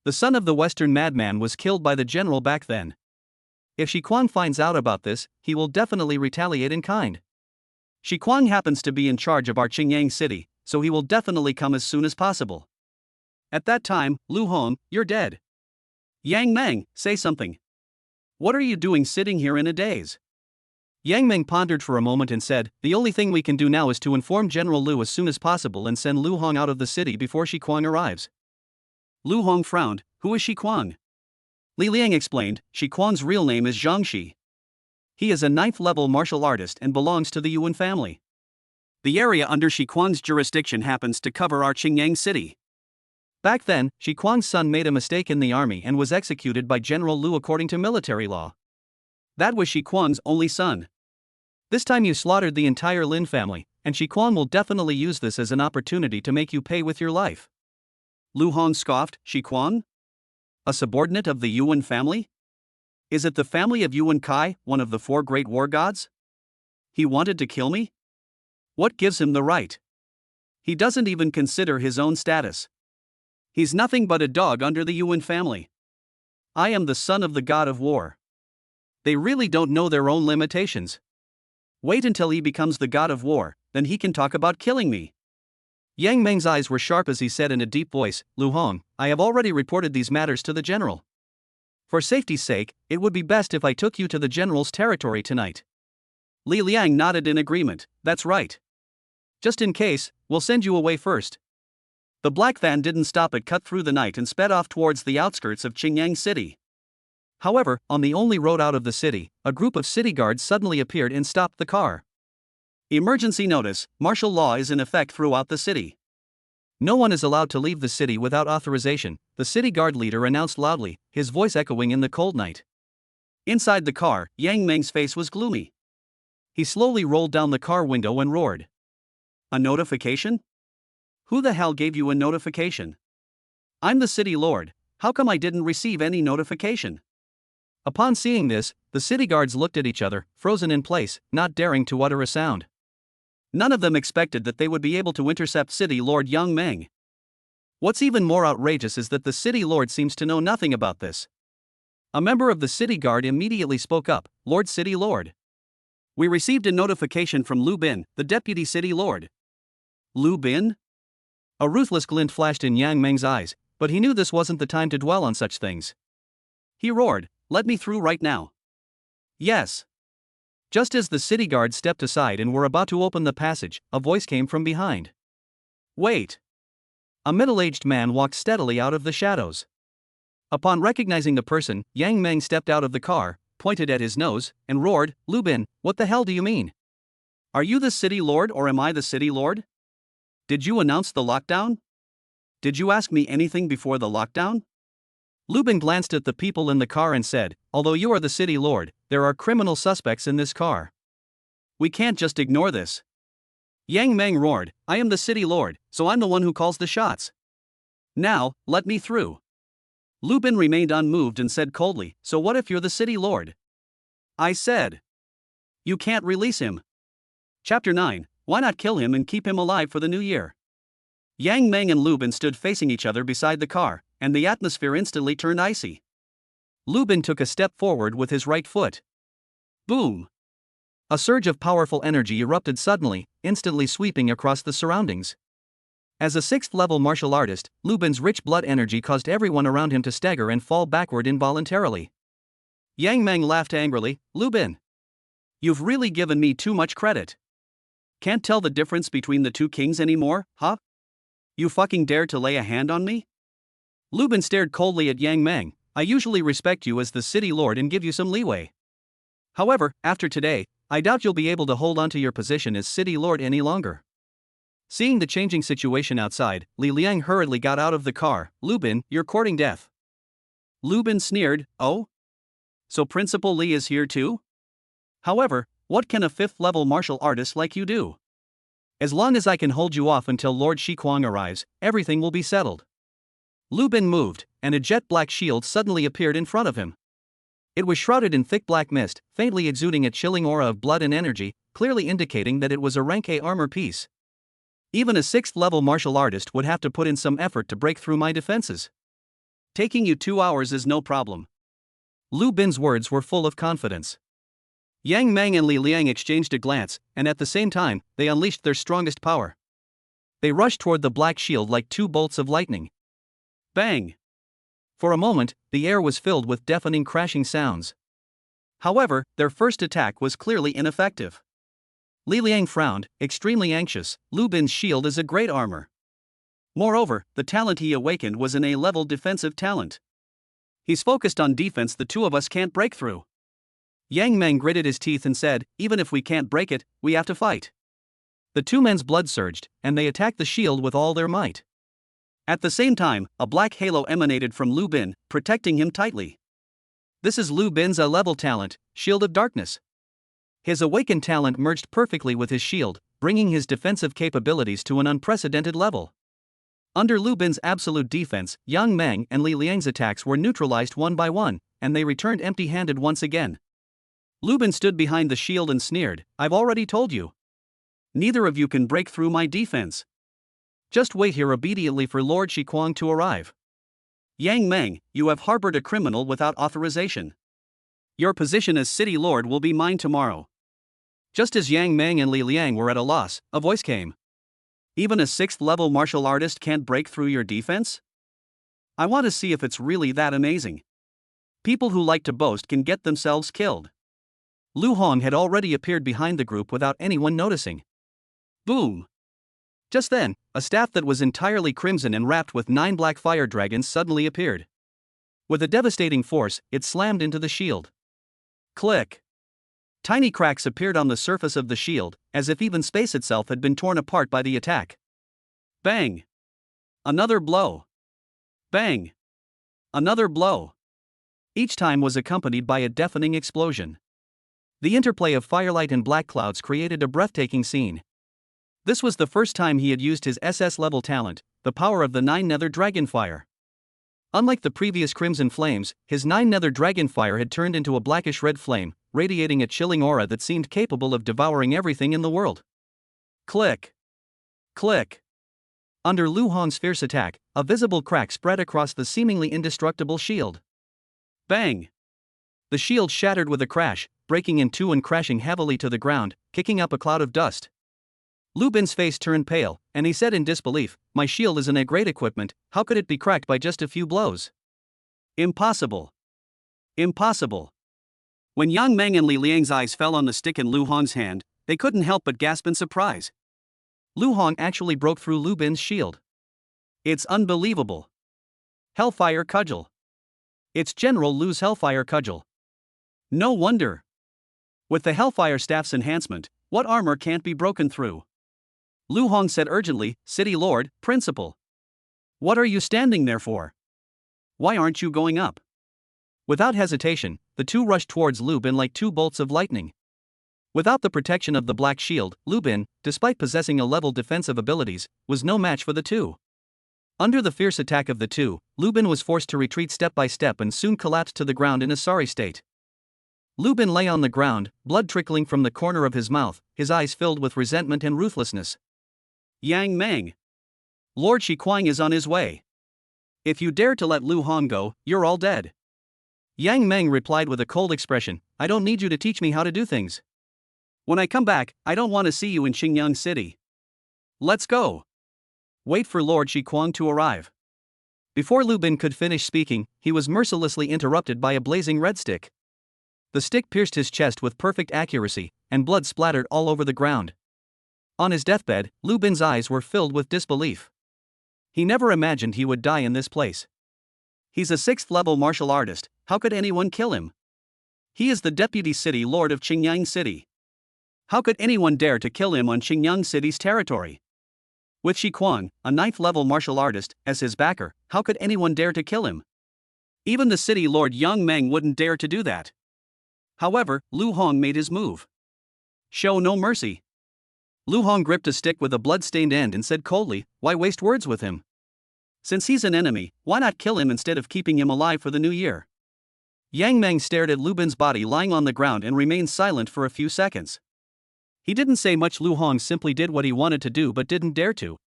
[SPEAKER 1] The son of the Western madman was killed by the general back then. If Shi Quan finds out about this, he will definitely retaliate in kind. Shi Quan happens to be in charge of our Qingyang city, so he will definitely come as soon as possible. At that time, Lu Hong, you're dead. Yang Meng, say something. What are you doing sitting here in a daze? Yang Meng pondered for a moment and said, the only thing we can do now is to inform General Lu as soon as possible and send Lu Hong out of the city before Shi Quan arrives. Lu Hong frowned, who is Shi Quan? Li Liang explained, Shi Quan's real name is Zhang Shi. He is a 9th-level martial artist and belongs to the Yuan family. The area under Shi Quan's jurisdiction happens to cover our Qingyang city. Back then, Shi Quan's son made a mistake in the army and was executed by General Lu according to military law. That was Shi Quan's only son. This time you slaughtered the entire Lin family, and Shi Quan will definitely use this as an opportunity to make you pay with your life. Lu Hong scoffed, Shi Quan? A subordinate of the Yuan family? Is it the family of Yuan Kai, one of the 4 great war gods? He wanted to kill me? What gives him the right? He doesn't even consider his own status. He's nothing but a dog under the Yuan family. I am the son of the god of war. They really don't know their own limitations. Wait until he becomes the god of war, then he can talk about killing me. Yang Meng's eyes were sharp as he said in a deep voice, Lu Hong, I have already reported these matters to the general. For safety's sake, it would be best if I took you to the general's territory tonight. Li Liang nodded in agreement, that's right. Just in case, we'll send you away first. The black van didn't stop it cut through the night and sped off towards the outskirts of Qingyang City. However, on the only road out of the city, a group of city guards suddenly appeared and stopped the car. Emergency notice, martial law is in effect throughout the city. No one is allowed to leave the city without authorization, the city guard leader announced loudly, his voice echoing in the cold night. Inside the car, Yang Meng's face was gloomy. He slowly rolled down the car window and roared. A notification? Who the hell gave you a notification? I'm the city lord, how come I didn't receive any notification? Upon seeing this, the city guards looked at each other, frozen in place, not daring to utter a sound. None of them expected that they would be able to intercept City Lord Yang Meng. What's even more outrageous is that the City Lord seems to know nothing about this. A member of the City Guard immediately spoke up, Lord City Lord. We received a notification from Lu Bin, the Deputy City Lord. Lu Bin? A ruthless glint flashed in Yang Meng's eyes, but he knew this wasn't the time to dwell on such things. He roared, let me through right now. Yes. Just as the city guards stepped aside and were about to open the passage, a voice came from behind. Wait. A middle-aged man walked steadily out of the shadows. Upon recognizing the person, Yang Meng stepped out of the car, pointed at his nose, and roared, "Lu Bin, what the hell do you mean? Are you the city lord or am I the city lord? Did you announce the lockdown? Did you ask me anything before the lockdown?" Lu Bin glanced at the people in the car and said, "Although you are the city lord, there are criminal suspects in this car. We can't just ignore this." Yang Meng roared, "I am the city lord, so I'm the one who calls the shots. Now, let me through." Lu Bin remained unmoved and said coldly, "So what if you're the city lord?" I said, "You can't release him." Chapter 9, Why not kill him and keep him alive for the new year? Yang Meng and Lu Bin stood facing each other beside the car, and the atmosphere instantly turned icy. Lu Bin took a step forward with his right foot. Boom! A surge of powerful energy erupted suddenly, instantly sweeping across the surroundings. As a 6th-level martial artist, Lu Bin's rich blood energy caused everyone around him to stagger and fall backward involuntarily. Yang Meng laughed angrily, "Lu Bin, you've really given me too much credit. Can't tell the difference between the two kings anymore, huh? You fucking dare to lay a hand on me?" Lu Bin stared coldly at Yang Meng. "I usually respect you as the city lord and give you some leeway. However, after today, I doubt you'll be able to hold on to your position as city lord any longer." Seeing the changing situation outside, Li Liang hurriedly got out of the car. "Lu Bin, you're courting death." Lu Bin sneered, "Oh? So Principal Li is here too? However, what can a 5th-level martial artist like you do? As long as I can hold you off until Lord Shikuang arrives, everything will be settled." Lu Bin moved, and a jet-black shield suddenly appeared in front of him. It was shrouded in thick black mist, faintly exuding a chilling aura of blood and energy, clearly indicating that it was a rank A armor piece. Even a 6th-level martial artist would have to put in some effort to break through my defenses. Taking you 2 hours is no problem. Lu Bin's words were full of confidence. Yang Meng and Li Liang exchanged a glance, and at the same time, they unleashed their strongest power. They rushed toward the black shield like 2 bolts of lightning. Bang! For a moment, the air was filled with deafening crashing sounds. However, their first attack was clearly ineffective. Li Liang frowned, extremely anxious. Lu Bin's shield is a great armor. Moreover, the talent he awakened was an A-level defensive talent. He's focused on defense the two of us can't break through. Yang Meng gritted his teeth and said, "Even if we can't break it, we have to fight." The two men's blood surged, and they attacked the shield with all their might. At the same time, a black halo emanated from Lu Bin, protecting him tightly. This is Lu Bin's A-level talent, Shield of Darkness. His awakened talent merged perfectly with his shield, bringing his defensive capabilities to an unprecedented level. Under Lu Bin's absolute defense, Yang Meng and Li Liang's attacks were neutralized one by one, and they returned empty-handed once again. Lu Bin stood behind the shield and sneered, "I've already told you. Neither of you can break through my defense. Just wait here obediently for Lord Shikuang to arrive. Yang Meng, you have harbored a criminal without authorization. Your position as city lord will be mine tomorrow." Just as Yang Meng and Li Liang were at a loss, a voice came. "Even a 6th-level martial artist can't break through your defense? I want to see if it's really that amazing. People who like to boast can get themselves killed." Lu Hong had already appeared behind the group without anyone noticing. Boom! Just then, a staff that was entirely crimson and wrapped with 9 black fire dragons suddenly appeared. With a devastating force, it slammed into the shield. Click! Tiny cracks appeared on the surface of the shield, as if even space itself had been torn apart by the attack. Bang! Another blow. Bang! Another blow. Each time was accompanied by a deafening explosion. The interplay of firelight and black clouds created a breathtaking scene. This was the first time he had used his SS-level talent, the power of the 9 Nether Dragonfire. Unlike the previous Crimson Flames, his 9 Nether Dragonfire had turned into a blackish-red flame, radiating a chilling aura that seemed capable of devouring everything in the world. Click! Click! Under Lu Hong's fierce attack, a visible crack spread across the seemingly indestructible shield. Bang! The shield shattered with a crash, breaking in two and crashing heavily to the ground, kicking up a cloud of dust. Lu Bin's face turned pale, and he said in disbelief, "My shield is a great equipment, how could it be cracked by just a few blows? Impossible! Impossible!" When Yang Meng and Li Liang's eyes fell on the stick in Lu Hong's hand, they couldn't help but gasp in surprise. Lu Hong actually broke through Lu Bin's shield. It's unbelievable. Hellfire Cudgel. It's General Lu's Hellfire Cudgel. No wonder. With the Hellfire Staff's enhancement, what armor can't be broken through? Lu Hong said urgently, City Lord, Principal. What are you standing there for? Why aren't you going up? Without hesitation, the two rushed towards Lu Bin like two bolts of lightning. Without the protection of the Black Shield, Lu Bin, despite possessing a level defensive abilities, was no match for the two. Under the fierce attack of the two, Lu Bin was forced to retreat step by step and soon collapsed to the ground in a sorry state. Lu Bin lay on the ground, blood trickling from the corner of his mouth, his eyes filled with resentment and ruthlessness. Yang Meng. Lord Shiquang is on his way. If you dare to let Lu Hong go, you're all dead. Yang Meng replied with a cold expression, I don't need you to teach me how to do things. When I come back, I don't want to see you in Xingyang City. Let's go. Wait for Lord Shiquang to arrive. Before Lu Bin could finish speaking, he was mercilessly interrupted by a blazing red stick. The stick pierced his chest with perfect accuracy, and blood splattered all over the ground. On his deathbed, Lu Bin's eyes were filled with disbelief. He never imagined he would die in this place. He's a 6th-level martial artist, how could anyone kill him? He is the Deputy City Lord of Xingyang City. How could anyone dare to kill him on Xingyang City's territory? With Shiquang, a 9th-level martial artist, as his backer, how could anyone dare to kill him? Even the City Lord Yang Meng wouldn't dare to do that. However, Lu Hong made his move. Show no mercy. Lu Hong gripped a stick with a blood-stained end and said coldly, why waste words with him? Since he's an enemy, why not kill him instead of keeping him alive for the new year? Yang Meng stared at Lu Bin's body lying on the ground and remained silent for a few seconds. He didn't say much. Lu Hong simply did what he wanted to do but didn't dare to.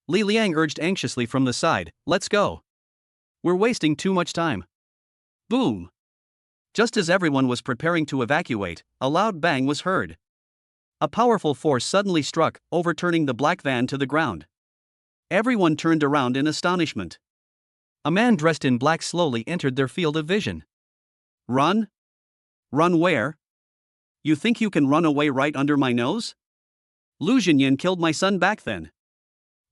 [SPEAKER 1] Li Liang urged anxiously from the side, let's go. We're wasting too much time. Boom. Just as everyone was preparing to evacuate, a loud bang was heard. A powerful force suddenly struck, overturning the black van to the ground. Everyone turned around in astonishment. A man dressed in black slowly entered their field of vision. Run? Run where? You think you can run away right under my nose? Lu Jinyan killed my son back then.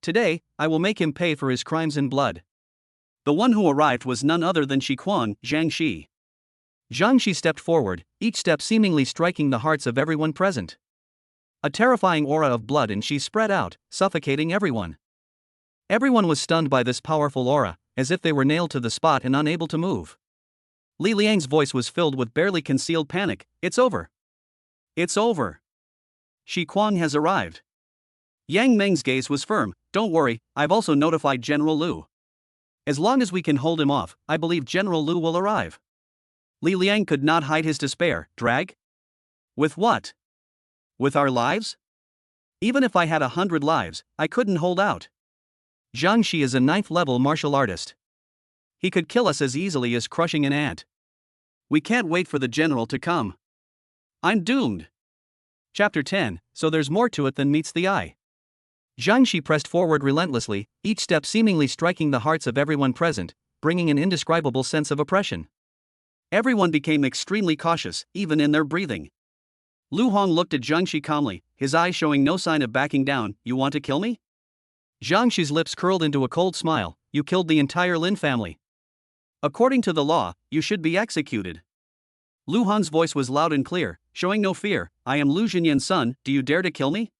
[SPEAKER 1] Today, I will make him pay for his crimes in blood. The one who arrived was none other than Shiquang, Zhang Shi. Zhang Shi stepped forward, each step seemingly striking the hearts of everyone present. A terrifying aura of blood and Shi spread out, suffocating everyone. Everyone was stunned by this powerful aura, as if they were nailed to the spot and unable to move. Li Liang's voice was filled with barely concealed panic, it's over. It's over. Shiquang has arrived. Yang Meng's gaze was firm, don't worry, I've also notified General Lu. As long as we can hold him off, I believe General Lu will arrive. Li Liang could not hide his despair, drag? With what? With our lives? Even if I had 100 lives, I couldn't hold out. Zhang Shi is a 9th-level martial artist. He could kill us as easily as crushing an ant. We can't wait for the general to come. I'm doomed. Chapter 10, so there's more to it than meets the eye. Zhang Shi pressed forward relentlessly, each step seemingly striking the hearts of everyone present, bringing an indescribable sense of oppression. Everyone became extremely cautious, even in their breathing. Lu Hong looked at Zhang Shi calmly, his eyes showing no sign of backing down, you want to kill me? Zhang Shi's lips curled into a cold smile, you killed the entire Lin family. According to the law, you should be executed. Lu Hong's voice was loud and clear, showing no fear, I am Lu Jinyan's son, do you dare to kill me?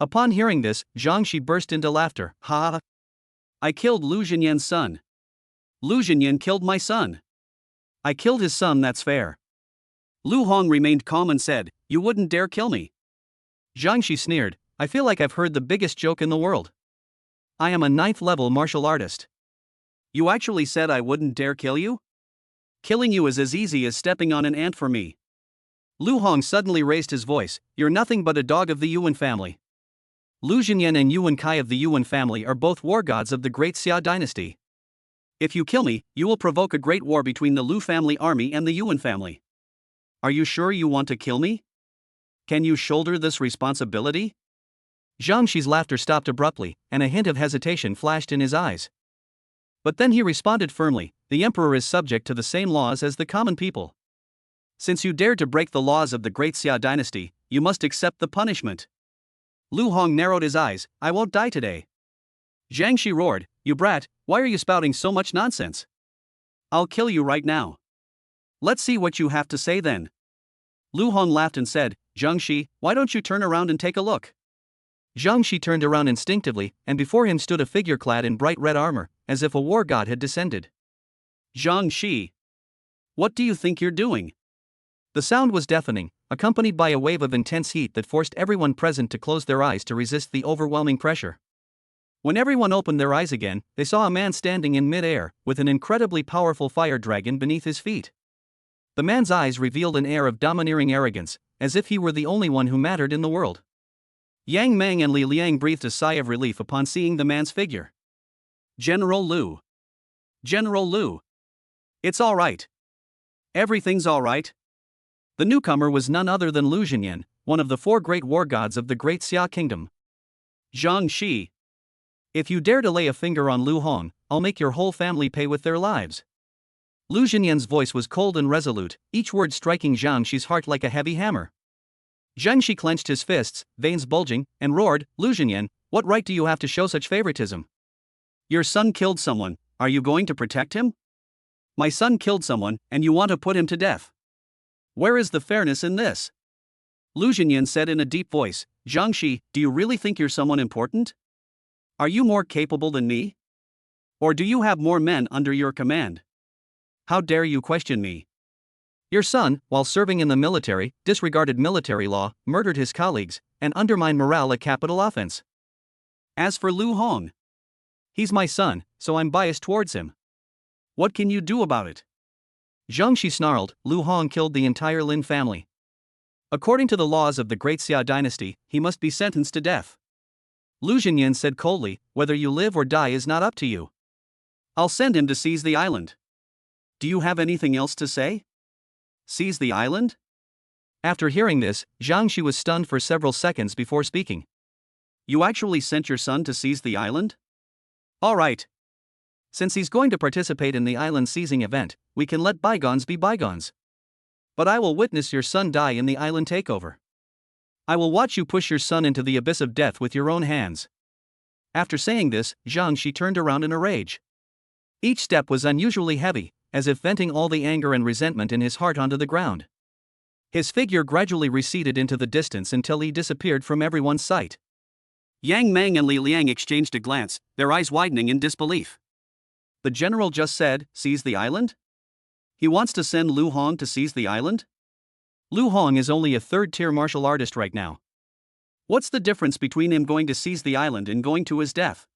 [SPEAKER 1] Upon hearing this, Zhang Shi burst into laughter, ha ha. I killed Lu Jinyan's son. Lu Jinyan killed my son. I killed his son, that's fair. Lu Hong remained calm and said, you wouldn't dare kill me. Zhang Shi sneered, I feel like I've heard the biggest joke in the world. I am a 9th-level martial artist. You actually said I wouldn't dare kill you? Killing you is as easy as stepping on an ant for me. Lu Hong suddenly raised his voice, you're nothing but a dog of the Yuan family. Lu Jinyan and Yuan Kai of the Yuan family are both war gods of the great Xia dynasty. If you kill me, you will provoke a great war between the Lu family army and the Yuan family. Are you sure you want to kill me? Can you shoulder this responsibility? Zhang Shi's laughter stopped abruptly, and a hint of hesitation flashed in his eyes. But then he responded firmly, the emperor is subject to the same laws as the common people. Since you dared to break the laws of the great Xia dynasty, you must accept the punishment. Lu Hong narrowed his eyes, I won't die today. Zhang Shi roared, You brat, why are you spouting so much nonsense? I'll kill you right now. Let's see what you have to say then. Lu Hong laughed and said, Zhang Shi, why don't you turn around and take a look? Zhang Shi turned around instinctively, and before him stood a figure clad in bright red armor, as if a war god had descended. Zhang Shi. What do you think you're doing? The sound was deafening, accompanied by a wave of intense heat that forced everyone present to close their eyes to resist the overwhelming pressure. When everyone opened their eyes again, they saw a man standing in mid-air, with an incredibly powerful fire dragon beneath his feet. The man's eyes revealed an air of domineering arrogance, as if he were the only one who mattered in the world. Yang Meng and Li Liang breathed a sigh of relief upon seeing the man's figure. General Lu. General Lu. It's all right. Everything's all right. The newcomer was none other than Lu Zhenyan, one of the 4 great war gods of the Great Xia Kingdom. Zhang Shi. If you dare to lay a finger on Lu Hong, I'll make your whole family pay with their lives. Lu Zhenyan's voice was cold and resolute, each word striking Zhang Shi's heart like a heavy hammer. Zhang Shi clenched his fists, veins bulging, and roared, Lu Zhenyan, what right do you have to show such favoritism? Your son killed someone, are you going to protect him? My son killed someone, and you want to put him to death. Where is the fairness in this? Lu Zhenyan said in a deep voice, Zhang Shi, do you really think you're someone important? Are you more capable than me? Or do you have more men under your command? How dare you question me? Your son, while serving in the military, disregarded military law, murdered his colleagues, and undermined morale, a capital offense. As for Lu Hong, he's my son, so I'm biased towards him. What can you do about it? Zhang Shi snarled, Lu Hong killed the entire Lin family. According to the laws of the Great Xia dynasty, he must be sentenced to death. Lu Zhenyan said coldly, whether you live or die is not up to you. I'll send him to seize the island. Do you have anything else to say? Seize the island? After hearing this, Zhang Shi was stunned for several seconds before speaking. You actually sent your son to seize the island? All right. Since he's going to participate in the island seizing event, we can let bygones be bygones. But I will witness your son die in the island takeover. I will watch you push your son into the abyss of death with your own hands. After saying this, Zhang Shi turned around in a rage. Each step was unusually heavy, as if venting all the anger and resentment in his heart onto the ground. His figure gradually receded into the distance until he disappeared from everyone's sight. Yang Meng and Li Liang exchanged a glance, their eyes widening in disbelief. The general just said, seize the island? He wants to send Lu Hong to seize the island? Lu Hong is only a 3rd-tier martial artist right now. What's the difference between him going to seize the island and going to his death?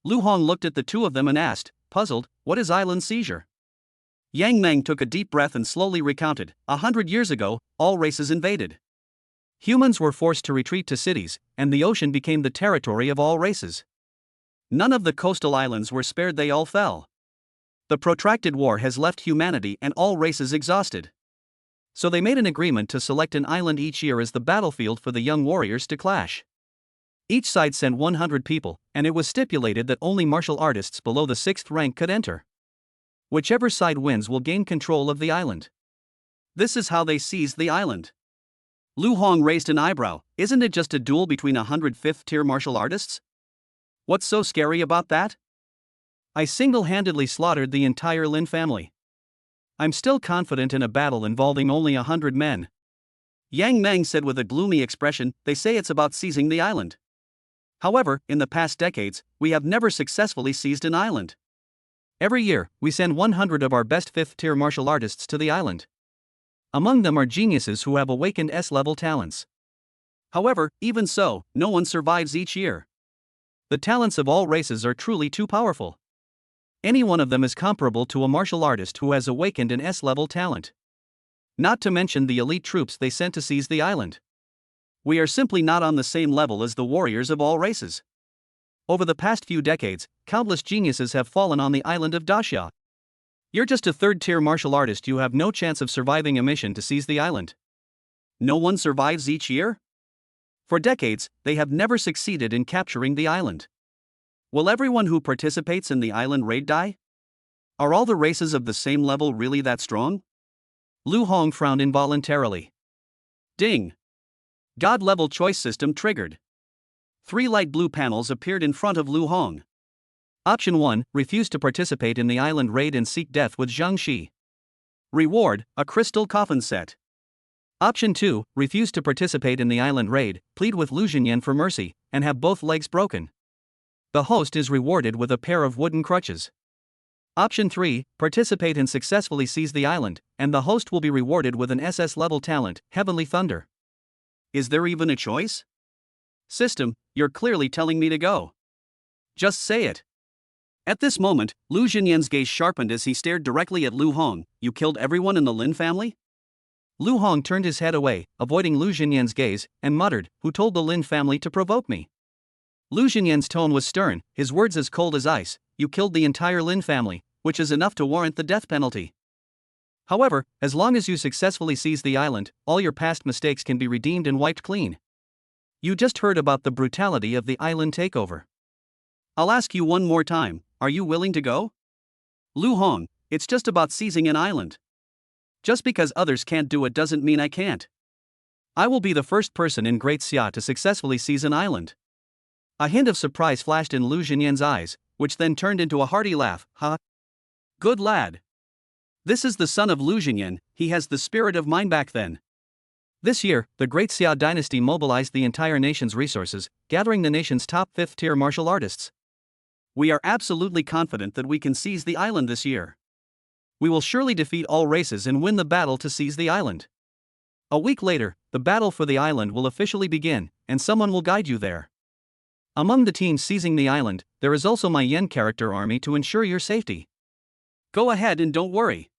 [SPEAKER 1] Lu Hong looked at the two of them and asked, puzzled, what is island seizure? Yang Meng took a deep breath and slowly recounted, 100 years ago, all races invaded. Humans were forced to retreat to cities, and the ocean became the territory of all races. None of the coastal islands were spared, they all fell. The protracted war has left humanity and all races exhausted. So they made an agreement to select an island each year as the battlefield for the young warriors to clash. Each side sent 100 people, and it was stipulated that only martial artists below the 6th rank could enter. Whichever side wins will gain control of the island. This is how they seized the island. Lu Hong raised an eyebrow, isn't it just a duel between 100 5th-tier martial artists? What's so scary about that? I single-handedly slaughtered the entire Lin family. I'm still confident in a battle involving only 100 men. Yang Meng said with a gloomy expression, they say it's about seizing the island. However, in the past decades, we have never successfully seized an island. Every year, we send 100 of our best 5th-tier martial artists to the island. Among them are geniuses who have awakened S-level talents. However, even so, no one survives each year. The talents of all races are truly too powerful. Any one of them is comparable to a martial artist who has awakened an S-level talent. Not to mention the elite troops they sent to seize the island. We are simply not on the same level as the warriors of all races. Over the past few decades, countless geniuses have fallen on the island of Daxia. You're just a 3rd-tier martial artist, you have no chance of surviving a mission to seize the island. No one survives each year? For decades, they have never succeeded in capturing the island. Will everyone who participates in the island raid die? Are all the races of the same level really that strong? Lu Hong frowned involuntarily. Ding! God-level choice system triggered. 3 light blue panels appeared in front of Lu Hong. Option 1, refuse to participate in the island raid and seek death with Zhang Shi. Reward, a crystal coffin set. Option 2, refuse to participate in the island raid, plead with Lu Xinyan for mercy, and have both legs broken. The host is rewarded with a pair of wooden crutches. Option 3, participate and successfully seize the island, and the host will be rewarded with an SS-level talent, Heavenly Thunder. Is there even a choice? System, you're clearly telling me to go. Just say it. At this moment, Lu Xinyan's gaze sharpened as he stared directly at Lu Hong. You killed everyone in the Lin family? Lu Hong turned his head away, avoiding Lu Xinyan's gaze, and muttered, "Who told the Lin family to provoke me?" Lu Xinyan's tone was stern, his words as cold as ice. You killed the entire Lin family, which is enough to warrant the death penalty. However, as long as you successfully seize the island, all your past mistakes can be redeemed and wiped clean. You just heard about the brutality of the island takeover. I'll ask you one more time, are you willing to go? Lu Hong, it's just about seizing an island. Just because others can't do it doesn't mean I can't. I will be the first person in Great Xia to successfully seize an island. A hint of surprise flashed in Lu Xinyan's eyes, which then turned into a hearty laugh. Ha! Good lad. This is the son of Lu Xinyan, he has the spirit of mine back then. This year, the Great Xia dynasty mobilized the entire nation's resources, gathering the nation's top 5th-tier martial artists. We are absolutely confident that we can seize the island this year. We will surely defeat all races and win the battle to seize the island. A week later, the battle for the island will officially begin, and someone will guide you there. Among the teams seizing the island, there is also my Yen character army to ensure your safety. Go ahead and don't worry.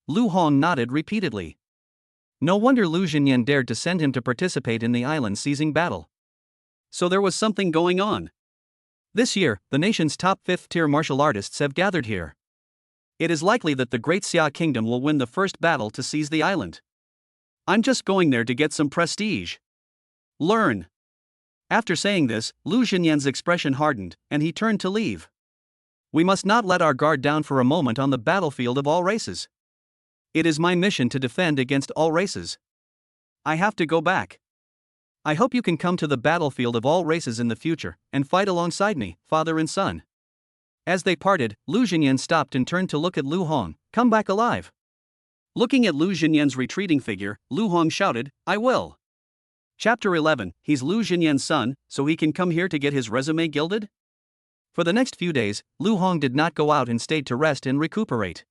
[SPEAKER 1] Lu Hong nodded repeatedly. No wonder Lu Xinyan dared to send him to participate in the island seizing battle. So there was something going on. This year, the nation's top 5th-tier martial artists have gathered here. It is likely that the Great Xia Kingdom will win the first battle to seize the island. I'm just going there to get some prestige. Learn. After saying this, Lu Xinyan's expression hardened, and he turned to leave. We must not let our guard down for a moment on the battlefield of all races. It is my mission to defend against all races. I have to go back. I hope you can come to the battlefield of all races in the future, and fight alongside me, father and son. As they parted, Lu Xinyan stopped and turned to look at Lu Hong. Come back alive. Looking at Lu Xinyan's retreating figure, Lu Hong shouted, I will. Chapter 11, he's Lu Xinyan's son, so he can come here to get his resume gilded? For the next few days, Lu Hong did not go out and stayed to rest and recuperate.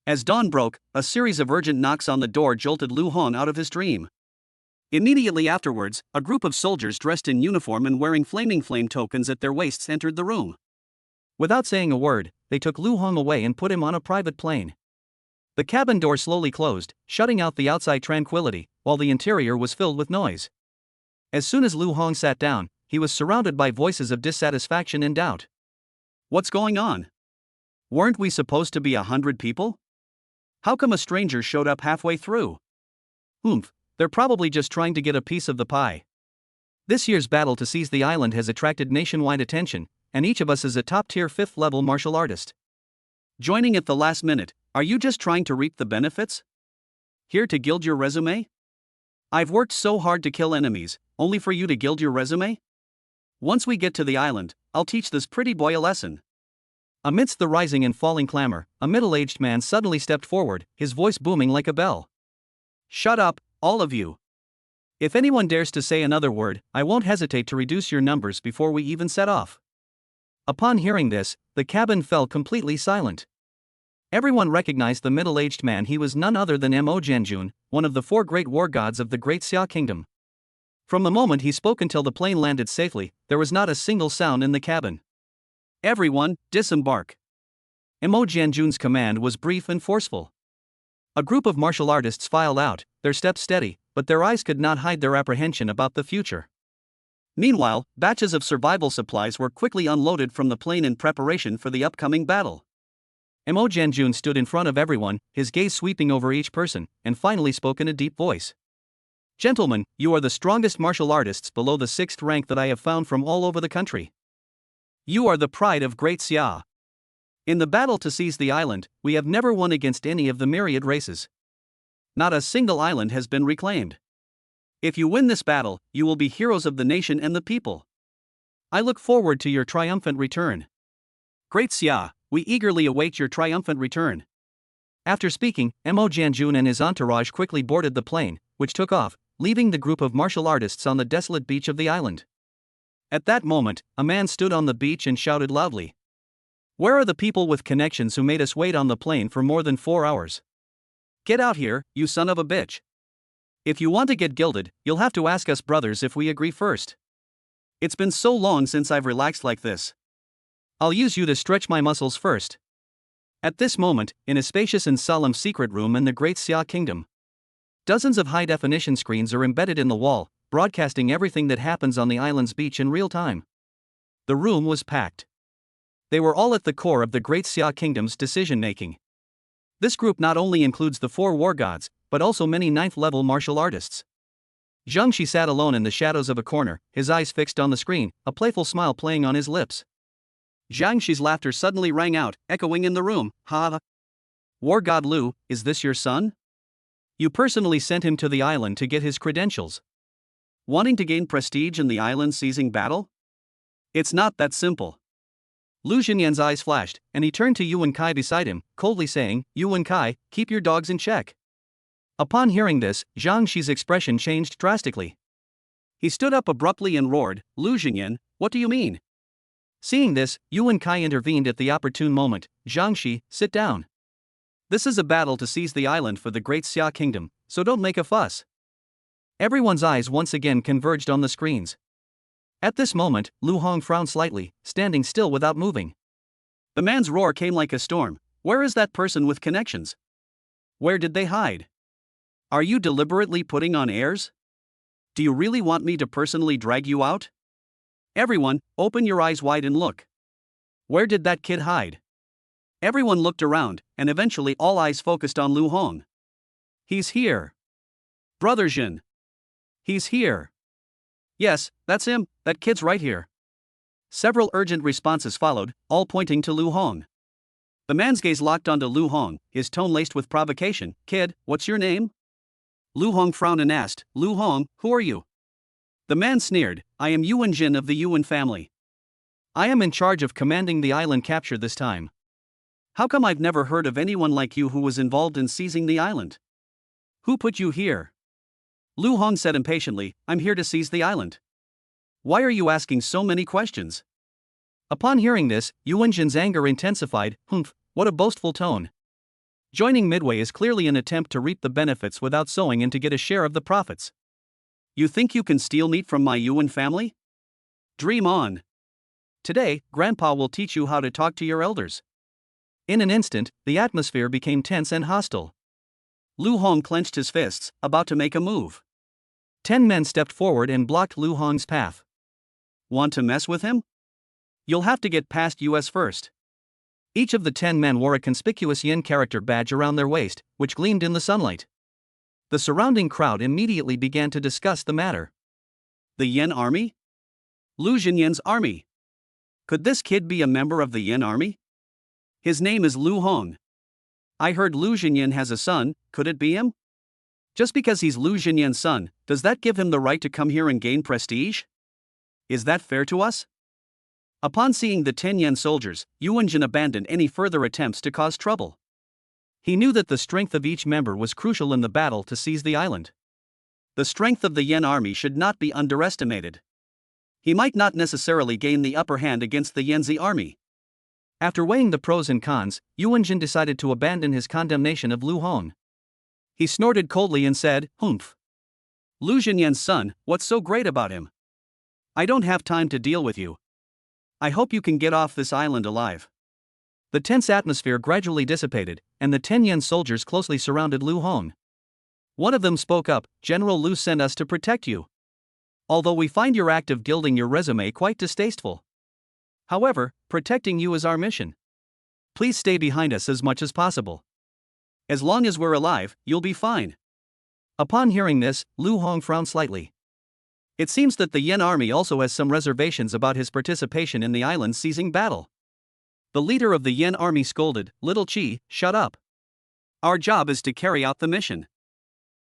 [SPEAKER 1] As dawn broke, a series of urgent knocks on the door jolted Lu Hong out of his dream. Immediately afterwards, a group of soldiers dressed in uniform and wearing flaming flame tokens at their waists entered the room. Without saying a word, they took Lu Hong away and put him on a private plane. The cabin door slowly closed, shutting out the outside tranquility, while the interior was filled with noise. As soon as Lu Hong sat down, he was surrounded by voices of dissatisfaction and doubt. What's going on? Weren't we supposed to be 100 people? How come a stranger showed up halfway through? They're probably just trying to get a piece of the pie. This year's battle to seize the island has attracted nationwide attention, and each of us is a top-tier 5th-level martial artist. Joining at the last minute, are you just trying to reap the benefits? Here to gild your resume? I've worked so hard to kill enemies, only for you to gild your resume? Once we get to the island, I'll teach this pretty boy a lesson. Amidst the rising and falling clamor, a middle-aged man suddenly stepped forward, his voice booming like a bell. Shut up, all of you. If anyone dares to say another word, I won't hesitate to reduce your numbers before we even set off. Upon hearing this, the cabin fell completely silent. Everyone recognized the middle-aged man. He was none other than Mo Jianjun, one of the 4 great war gods of the Great Xia Kingdom. From the moment he spoke until the plane landed safely, there was not a single sound in the cabin. Everyone, disembark. Mo Jianjun's command was brief and forceful. A group of martial artists filed out, their steps steady, but their eyes could not hide their apprehension about the future. Meanwhile, batches of survival supplies were quickly unloaded from the plane in preparation for the upcoming battle. Mo Jianjun stood in front of everyone, his gaze sweeping over each person, and finally spoke in a deep voice. Gentlemen, you are the strongest martial artists below the 6th rank that I have found from all over the country. You are the pride of Great Xia. In the battle to seize the island, we have never won against any of the myriad races. Not a single island has been reclaimed. If you win this battle, you will be heroes of the nation and the people. I look forward to your triumphant return. Great Xia, we eagerly await your triumphant return. After speaking, Mo Jianjun and his entourage quickly boarded the plane, which took off, leaving the group of martial artists on the desolate beach of the island. At that moment, a man stood on the beach and shouted loudly. Where are the people with connections who made us wait on the plane for more than 4 hours? Get out here, you son of a bitch. If you want to get gilded, you'll have to ask us brothers if we agree first. It's been so long since I've relaxed like this. I'll use you to stretch my muscles first. At this moment, in a spacious and solemn secret room in the Great Xia Kingdom, dozens of high-definition screens are embedded in the wall, broadcasting everything that happens on the island's beach in real time. The room was packed. They were all at the core of the Great Xia Kingdom's decision-making. This group not only includes the 4 war gods, but also many 9th-level martial artists. Zhang Shi sat alone in the shadows of a corner, his eyes fixed on the screen, a playful smile playing on his lips. Zhang Shi's laughter suddenly rang out, echoing in the room. Ha! War God Lu, is this your son? You personally sent him to the island to get his credentials. Wanting to gain prestige in the island-seizing battle? It's not that simple. Lu Xinyan's eyes flashed, and he turned to Yuan Kai beside him, coldly saying, Yuan Kai, keep your dogs in check. Upon hearing this, Zhang Shi's expression changed drastically. He stood up abruptly and roared, Lu Xinyan, what do you mean? Seeing this, Yuan Kai intervened at the opportune moment. Zhang Shi, sit down. This is a battle to seize the island for the Great Xia Kingdom, so don't make a fuss. Everyone's eyes once again converged on the screens. At this moment, Lu Hong frowned slightly, standing still without moving. The man's roar came like a storm. Where is that person with connections? Where did they hide? Are you deliberately putting on airs? Do you really want me to personally drag you out? Everyone, open your eyes wide and look. Where did that kid hide? Everyone looked around, and eventually all eyes focused on Lu Hong. He's here. Brother Jin. He's here. Yes, that's him, that kid's right here. Several urgent responses followed, all pointing to Lu Hong. The man's gaze locked onto Lu Hong, his tone laced with provocation. Kid, what's your name? Lu Hong frowned and asked, Lu Hong, who are you? The man sneered, I am Yuan Jin of the Yuan family. I am in charge of commanding the island capture this time. How come I've never heard of anyone like you who was involved in seizing the island? Who put you here? Lu Hong said impatiently, I'm here to seize the island. Why are you asking so many questions? Upon hearing this, Yuan Jin's anger intensified. Humph, what a boastful tone. Joining Midway is clearly an attempt to reap the benefits without sowing and to get a share of the profits. You think you can steal meat from my Yuan family? Dream on. Today, Grandpa will teach you how to talk to your elders. In an instant, the atmosphere became tense and hostile. Lu Hong clenched his fists, about to make a move. 10 men stepped forward and blocked Lu Hong's path. Want to mess with him? You'll have to get past us first. Each of the 10 men wore a conspicuous Yin character badge around their waist, which gleamed in the sunlight. The surrounding crowd immediately began to discuss the matter. The Yin army? Lu Xinyan's army. Could this kid be a member of the Yin army? His name is Lu Hong. I heard Lu Xinyan has a son, could it be him? Just because he's Lu Xinyan's son, does that give him the right to come here and gain prestige? Is that fair to us? Upon seeing the 10 Yen soldiers, Yuan Jin abandoned any further attempts to cause trouble. He knew that the strength of each member was crucial in the battle to seize the island. The strength of the Yen army should not be underestimated. He might not necessarily gain the upper hand against the Yanzi army. After weighing the pros and cons, Yuan Jin decided to abandon his condemnation of Lu Hong. He snorted coldly and said, Humph. Lu Xinyan's son, what's so great about him? I don't have time to deal with you. I hope you can get off this island alive. The tense atmosphere gradually dissipated, and the 10 Yen soldiers closely surrounded Lu Hong. One of them spoke up, General Lu sent us to protect you. Although we find your act of gilding your resume quite distasteful. However, protecting you is our mission. Please stay behind us as much as possible. As long as we're alive, you'll be fine. Upon hearing this, Lu Hong frowned slightly. It seems that the Yen army also has some reservations about his participation in the island seizing battle. The leader of the Yen army scolded, Little Chi, shut up. Our job is to carry out the mission.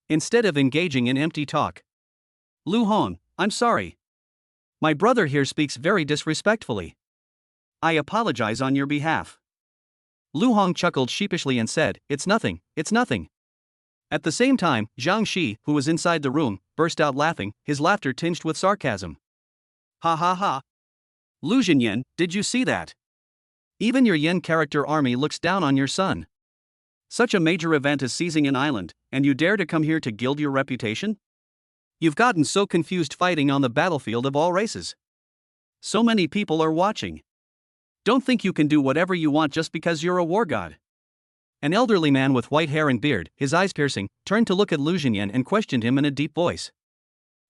[SPEAKER 1] Instead of engaging in empty talk. Lu Hong, I'm sorry. My brother here speaks very disrespectfully. I apologize on your behalf. Lu Hong chuckled sheepishly and said, It's nothing, it's nothing. At the same time, Zhang Shi, who was inside the room, burst out laughing, his laughter tinged with sarcasm. Ha ha ha. Lu Jinyan, did you see that? Even your Yen character army looks down on your son. Such a major event as seizing an island, and you dare to come here to gild your reputation? You've gotten so confused fighting on the battlefield of all races. So many people are watching. Don't think you can do whatever you want just because you're a war god. An elderly man with white hair and beard, his eyes piercing, turned to look at Lu Jinyan and questioned him in a deep voice.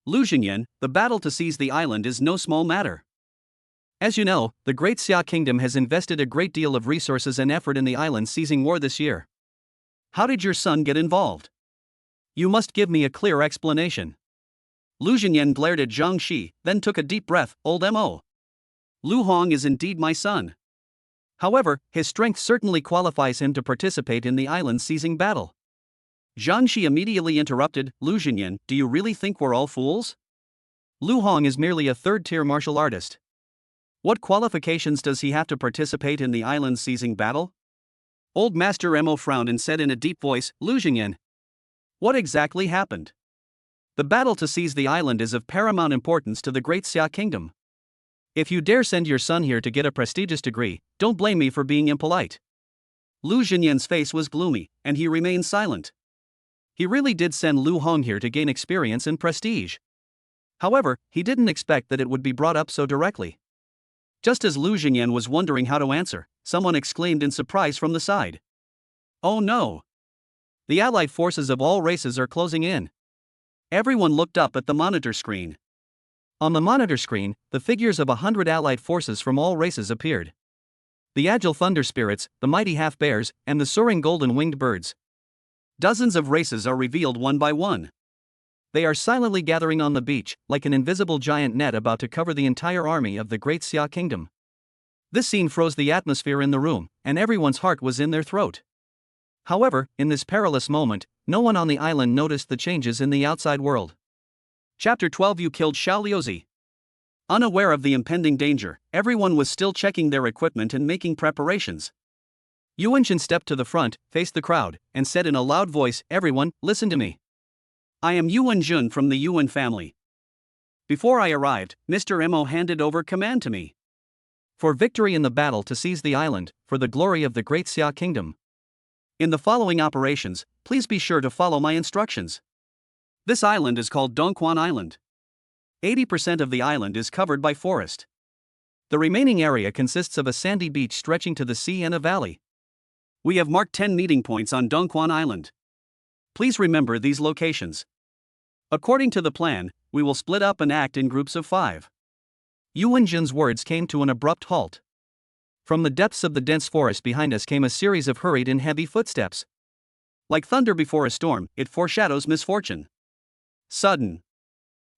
[SPEAKER 1] Lu Jinyan, the battle to seize the island is no small matter. As you know, the Great Xia Kingdom has invested a great deal of resources and effort in the island seizing war this year. How did your son get involved? You must give me a clear explanation. Lu Jinyan glared at Zhang Shi, then took a deep breath. Old Mo. Lu Hong is indeed my son. However, his strength certainly qualifies him to participate in the island seizing battle. Zhang Shi immediately interrupted. Lu Jinyan, do you really think we're all fools? Lu Hong is merely a third-tier martial artist. What qualifications does he have to participate in the island seizing battle? Old Master Mo frowned and said in a deep voice, Lu Jinyan. What exactly happened? The battle to seize the island is of paramount importance to the Great Xia Kingdom. If you dare send your son here to get a prestigious degree, don't blame me for being impolite. Lu Jinyan's face was gloomy, and he remained silent. He really did send Lu Hong here to gain experience and prestige. However, he didn't expect that it would be brought up so directly. Just as Lu Jinyan was wondering how to answer, someone exclaimed in surprise from the side. Oh no! The allied forces of all races are closing in. Everyone looked up at the monitor screen. On the monitor screen, the figures of 100 allied forces from all races appeared. The agile thunder spirits, the mighty half-bears, and the soaring golden-winged birds. Dozens of races are revealed one by one. They are silently gathering on the beach, like an invisible giant net about to cover the entire army of the Great Xia Kingdom. This scene froze the atmosphere in the room, and everyone's heart was in their throat. However, in this perilous moment, no one on the island noticed the changes in the outside world. Chapter 12. You killed Xiao Liuzi. Unaware of the impending danger, everyone was still checking their equipment and making preparations. Yuanjun stepped to the front, faced the crowd, and said in a loud voice, Everyone, listen to me. I am Yuanjun from the Yuan family. Before I arrived, Mr. Mo handed over command to me. For victory in the battle to seize the island, for the glory of the Great Xia Kingdom. In the following operations, please be sure to follow my instructions. This island is called Dongquan Island. 80% of the island is covered by forest. The remaining area consists of a sandy beach stretching to the sea and a valley. We have marked 10 meeting points on Dongquan Island. Please remember these locations. According to the plan, we will split up and act in groups of 5. Yuanjun's words came to an abrupt halt. From the depths of the dense forest behind us came a series of hurried and heavy footsteps. Like thunder before a storm, it foreshadows misfortune. Sudden.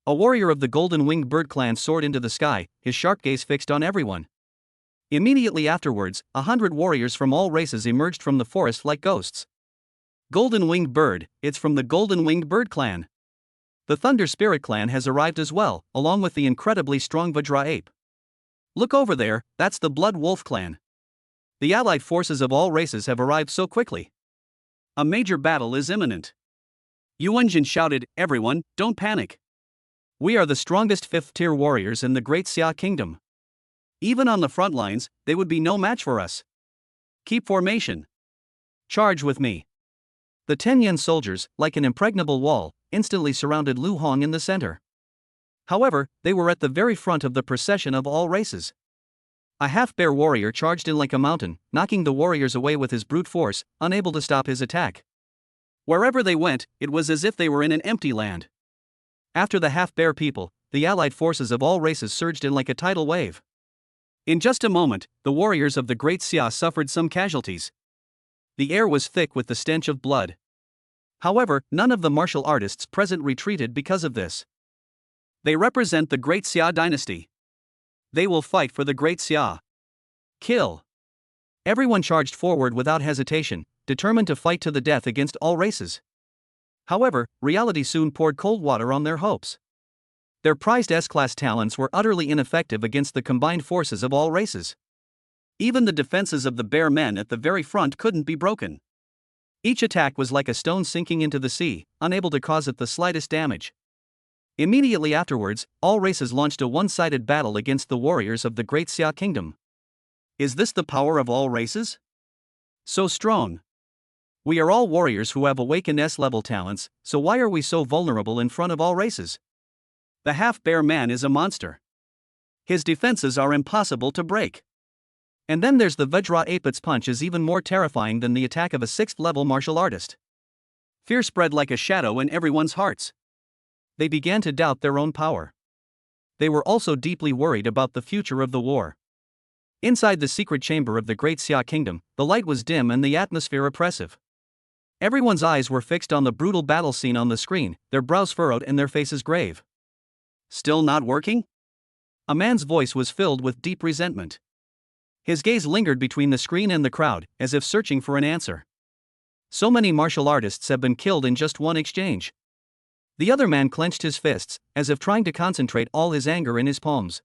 [SPEAKER 1] A warrior of the golden-winged bird clan soared into the sky, his sharp gaze fixed on everyone. Immediately afterwards, 100 warriors from all races emerged from the forest like ghosts. Golden-winged bird, it's from the golden-winged bird clan. The Thunder Spirit clan has arrived as well, along with the incredibly strong Vajra ape. Look over there, that's the Blood Wolf clan. The allied forces of all races have arrived so quickly. A major battle is imminent. Yuanjun shouted, Everyone, don't panic. We are the strongest 5th-tier warriors in the Great Xia Kingdom. Even on the front lines, they would be no match for us. Keep formation. Charge with me. The 10 Yen soldiers, like an impregnable wall, instantly surrounded Lu Hong in the center. However, they were at the very front of the procession of all races. A half-bear warrior charged in like a mountain, knocking the warriors away with his brute force, unable to stop his attack. Wherever they went, it was as if they were in an empty land. After the half-bear people, the allied forces of all races surged in like a tidal wave. In just a moment, the warriors of the Great Xia suffered some casualties. The air was thick with the stench of blood. However, none of the martial artists present retreated because of this. They represent the Great Xia dynasty. They will fight for the Great Xia. Kill. Everyone charged forward without hesitation, determined to fight to the death against all races. However, reality soon poured cold water on their hopes. Their prized S-class talents were utterly ineffective against the combined forces of all races. Even the defenses of the bear men at the very front couldn't be broken. Each attack was like a stone sinking into the sea, unable to cause it the slightest damage. Immediately afterwards, all races launched a one-sided battle against the warriors of the Great Xia Kingdom. Is this the power of all races? So strong. We are all warriors who have awakened S-level talents, so why are we so vulnerable in front of all races? The half-bear man is a monster. His defenses are impossible to break. And then there's the Vajra Apat's punch is even more terrifying than the attack of a 6th-level martial artist. Fear spread like a shadow in everyone's hearts. They began to doubt their own power. They were also deeply worried about the future of the war. Inside the secret chamber of the Great Xia Kingdom, the light was dim and the atmosphere oppressive. Everyone's eyes were fixed on the brutal battle scene on the screen, their brows furrowed and their faces grave. Still not working? A man's voice was filled with deep resentment. His gaze lingered between the screen and the crowd, as if searching for an answer. So many martial artists have been killed in just one exchange. The other man clenched his fists, as if trying to concentrate all his anger in his palms.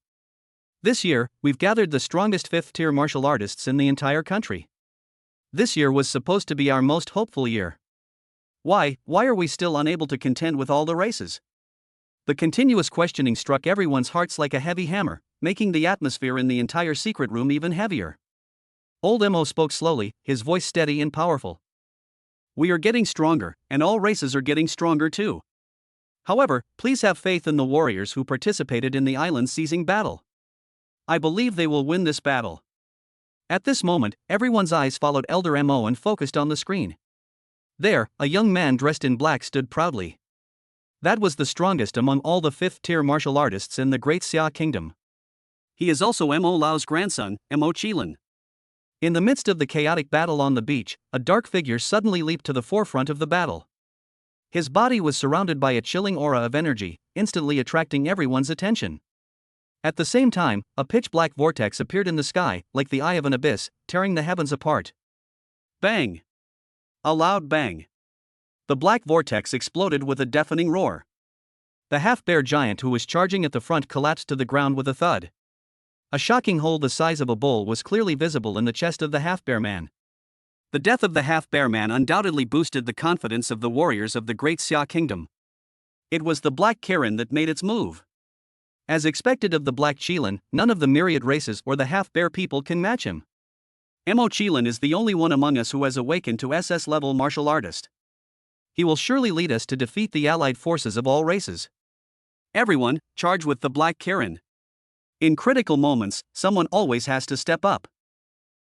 [SPEAKER 1] This year, we've gathered the strongest 5th-tier martial artists in the entire country. This year was supposed to be our most hopeful year. Why are we still unable to contend with all the races? The continuous questioning struck everyone's hearts like a heavy hammer, making the atmosphere in the entire secret room even heavier. Old Mo spoke slowly, his voice steady and powerful. We are getting stronger, and all races are getting stronger too. However, please have faith in the warriors who participated in the island-seizing battle. I believe they will win this battle. At this moment, everyone's eyes followed Elder Mo and focused on the screen. There, a young man dressed in black stood proudly. That was the strongest among all the 5th-tier martial artists in the Great Xia Kingdom. He is also Mo Lao's grandson, Mo Qilin. In the midst of the chaotic battle on the beach, a dark figure suddenly leaped to the forefront of the battle. His body was surrounded by a chilling aura of energy, instantly attracting everyone's attention. At the same time, a pitch-black vortex appeared in the sky, like the eye of an abyss, tearing the heavens apart. Bang! A loud bang. The black vortex exploded with a deafening roar. The half-bear giant who was charging at the front collapsed to the ground with a thud. A shocking hole the size of a bowl was clearly visible in the chest of the half-bear man. The death of the half-bear man undoubtedly boosted the confidence of the warriors of the Great Xia Kingdom. It was the Black Kirin that made its move. As expected of the Black Qilin, none of the myriad races or the half-bear people can match him. Mo Qilin is the only one among us who has awakened to SS-level martial artist. He will surely lead us to defeat the allied forces of all races. Everyone, charge with the Black Kirin. In critical moments, someone always has to step up.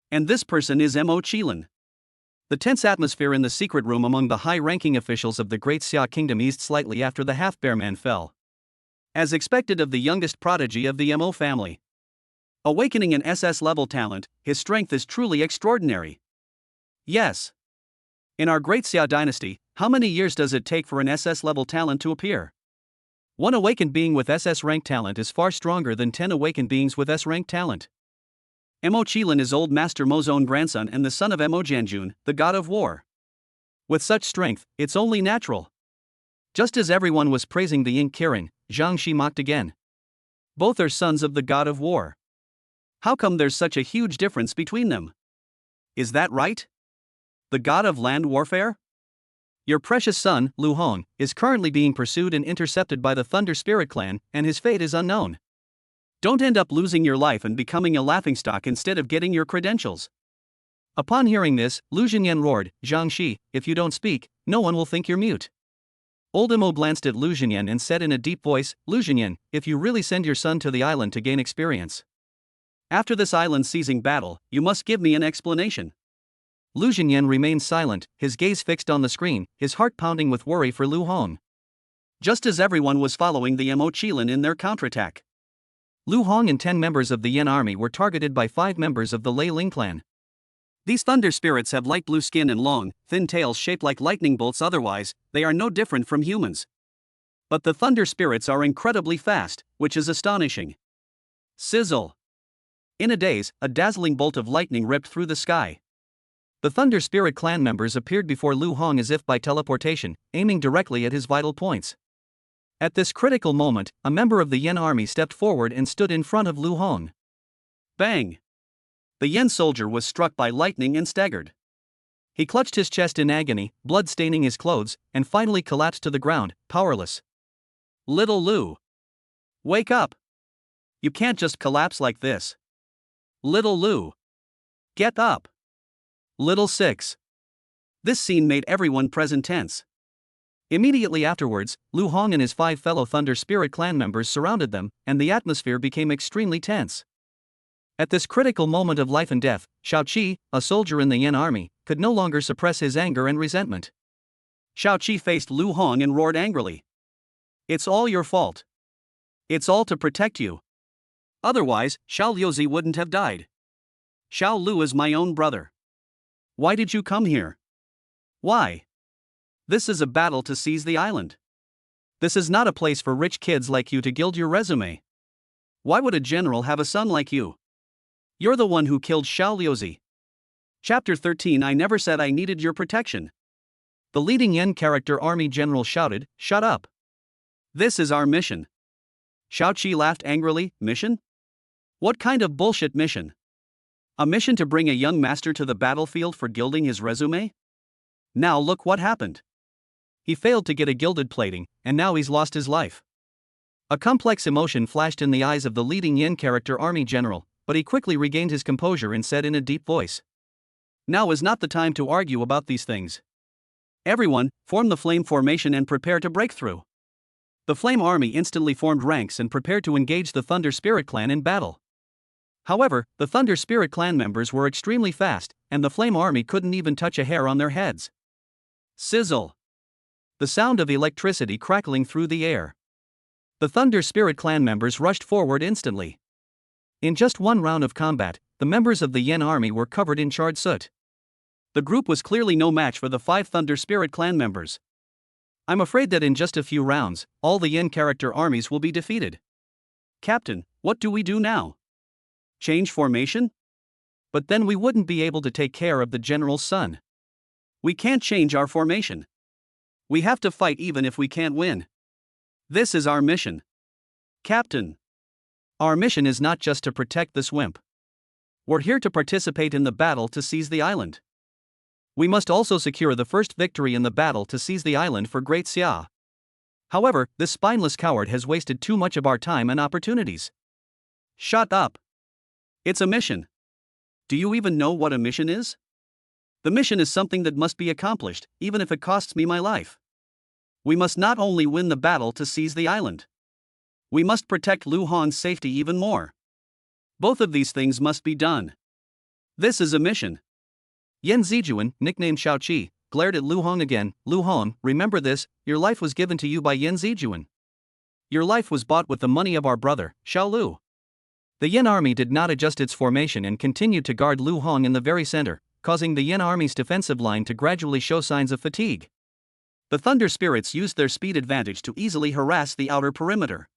[SPEAKER 1] And this person is Mo Qilin. The tense atmosphere in the secret room among the high-ranking officials of the Great Xia Kingdom eased slightly after the half-bear man fell. As expected of the youngest prodigy of the Mo family. Awakening an SS-level talent, his strength is truly extraordinary. Yes. In our Great Xia dynasty, how many years does it take for an SS-level talent to appear? One awakened being with SS-rank talent is far stronger than 10 awakened beings with S-rank talent. Mo Qilin is old Master Mo's own grandson and the son of Mo Jianjun, the god of war. With such strength, it's only natural. Just as everyone was praising the Ink Kirin, Zhang Shi mocked again. Both are sons of the god of war. How come there's such a huge difference between them? Is that right? The god of land warfare? Your precious son, Lu Hong, is currently being pursued and intercepted by the Thunder Spirit clan, and his fate is unknown. Don't end up losing your life and becoming a laughingstock instead of getting your credentials. Upon hearing this, Lu Zhenyan roared, Zhang Shi, if you don't speak, no one will think you're mute. Old Mo glanced at Lu Zhenyan and said in a deep voice, Lu Zhenyan, if you really send your son to the island to gain experience. After this island-seizing battle, you must give me an explanation. Lu Zhenyan remained silent, his gaze fixed on the screen, his heart pounding with worry for Lu Hong. Just as everyone was following the Mo Qilin in their counterattack, Lu Hong and 10 members of the Yan army were targeted by 5 members of the Lei Ling clan. These thunder spirits have light blue skin and long, thin tails shaped like lightning bolts. Otherwise, they are no different from humans. But the thunder spirits are incredibly fast, which is astonishing. Sizzle! In a daze, a dazzling bolt of lightning ripped through the sky. The Thunder Spirit clan members appeared before Lu Hong as if by teleportation, aiming directly at his vital points. At this critical moment, a member of the Yan army stepped forward and stood in front of Lu Hong. Bang! The Yen soldier was struck by lightning and staggered. He clutched his chest in agony, blood staining his clothes, and finally collapsed to the ground, powerless. Little Lu. Wake up! You can't just collapse like this. Little Lu. Get up! Little Six. This scene made everyone present tense. Immediately afterwards, Lu Hong and his 5 fellow Thunder Spirit clan members surrounded them, and the atmosphere became extremely tense. At this critical moment of life and death, Shao Qi, a soldier in the Yen army, could no longer suppress his anger and resentment. Shao Qi faced Lu Hong and roared angrily. It's all your fault. It's all to protect you. Otherwise, Xiao Liuzi wouldn't have died. Xiao Lu is my own brother. Why did you come here? Why? This is a battle to seize the island. This is not a place for rich kids like you to gild your resume. Why would a general have a son like you? You're the one who killed Xiao Liuzi. Chapter 13. I never said I needed your protection. The leading Yen character army general shouted, "Shut up. This is our mission." Shao Qi laughed angrily. Mission? What kind of bullshit mission? A mission to bring a young master to the battlefield for gilding his resume? Now look what happened. He failed to get a gilded plating, and now he's lost his life. A complex emotion flashed in the eyes of the leading Yen character army general, but he quickly regained his composure and said in a deep voice, "Now is not the time to argue about these things. Everyone, form the flame formation and prepare to break through." The flame army instantly formed ranks and prepared to engage the Thunder Spirit clan in battle. However, the Thunder Spirit clan members were extremely fast, and the flame army couldn't even touch a hair on their heads. Sizzle! The sound of electricity crackling through the air. The Thunder Spirit clan members rushed forward instantly. In just one round of combat, the members of the Yen army were covered in charred soot. The group was clearly no match for the 5 Thunder Spirit clan members. I'm afraid that in just a few rounds, all the Yen character armies will be defeated. Captain, what do we do now? Change formation? But then we wouldn't be able to take care of the general's son. We can't change our formation. We have to fight even if we can't win. This is our mission. Captain. Our mission is not just to protect this wimp. We're here to participate in the battle to seize the island. We must also secure the first victory in the battle to seize the island for Great Xia. However, this spineless coward has wasted too much of our time and opportunities. Shut up. It's a mission. Do you even know what a mission is? The mission is something that must be accomplished, even if it costs me my life. We must not only win the battle to seize the island. We must protect Lu Hong's safety even more. Both of these things must be done. This is a mission. Yan Zijuan, nicknamed Shao Qi, glared at Lu Hong again. Lu Hong, remember this, your life was given to you by Yan Zijuan. Your life was bought with the money of our brother, Xiao Lu. The Yen army did not adjust its formation and continued to guard Lu Hong in the very center, causing the Yen army's defensive line to gradually show signs of fatigue. The Thunder Spirits used their speed advantage to easily harass the outer perimeter.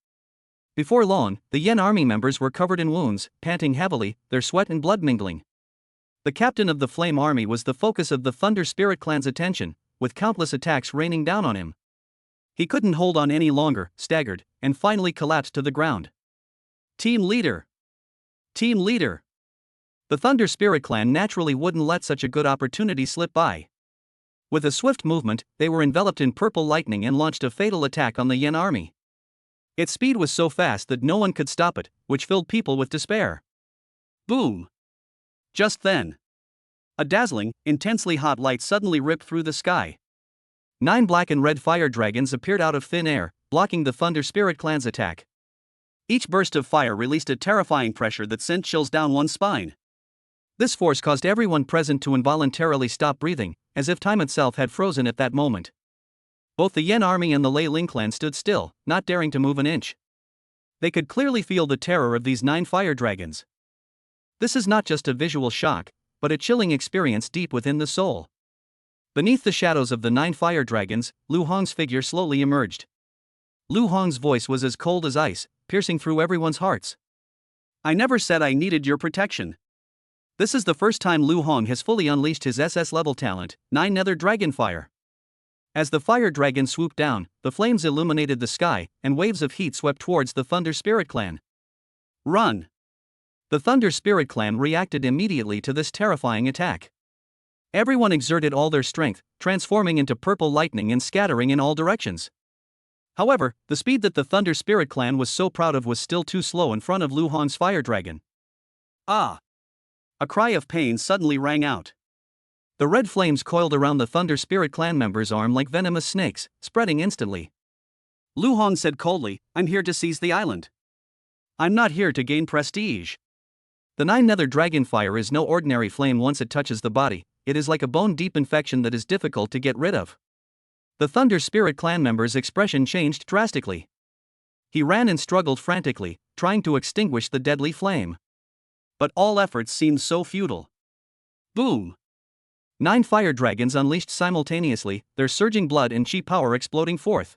[SPEAKER 1] Before long, the Yen army members were covered in wounds, panting heavily, their sweat and blood mingling. The captain of the Flame Army was the focus of the Thunder Spirit clan's attention, with countless attacks raining down on him. He couldn't hold on any longer, staggered, and finally collapsed to the ground. Team leader! Team leader! The Thunder Spirit clan naturally wouldn't let such a good opportunity slip by. With a swift movement, they were enveloped in purple lightning and launched a fatal attack on the Yen army. Its speed was so fast that no one could stop it, which filled people with despair. Boom! Just then, a dazzling, intensely hot light suddenly ripped through the sky. 9 black and red fire dragons appeared out of thin air, blocking the Thunder Spirit clan's attack. Each burst of fire released a terrifying pressure that sent chills down one's spine. This force caused everyone present to involuntarily stop breathing, as if time itself had frozen at that moment. Both the Yen army and the Lei Ling clan stood still, not daring to move an inch. They could clearly feel the terror of these 9 fire dragons. This is not just a visual shock, but a chilling experience deep within the soul. Beneath the shadows of the 9 fire dragons, Lu Hong's figure slowly emerged. Lu Hong's voice was as cold as ice, piercing through everyone's hearts. I never said I needed your protection. This is the first time Lu Hong has fully unleashed his SS-level talent, 9 Nether Dragon Fire. As the fire dragon swooped down, the flames illuminated the sky, and waves of heat swept towards the Thunder Spirit clan. Run! The Thunder Spirit clan reacted immediately to this terrifying attack. Everyone exerted all their strength, transforming into purple lightning and scattering in all directions. However, the speed that the Thunder Spirit clan was so proud of was still too slow in front of Lu Hong's fire dragon. Ah! A cry of pain suddenly rang out. The red flames coiled around the Thunder Spirit clan member's arm like venomous snakes, spreading instantly. Lu Hong said coldly, "I'm here to seize the island. I'm not here to gain prestige." The nine-nether dragon fire is no ordinary flame. Once it touches the body, it is like a bone-deep infection that is difficult to get rid of. The Thunder Spirit clan member's expression changed drastically. He ran and struggled frantically, trying to extinguish the deadly flame. But all efforts seemed so futile. Boom! 9 fire dragons unleashed simultaneously, their surging blood and chi power exploding forth.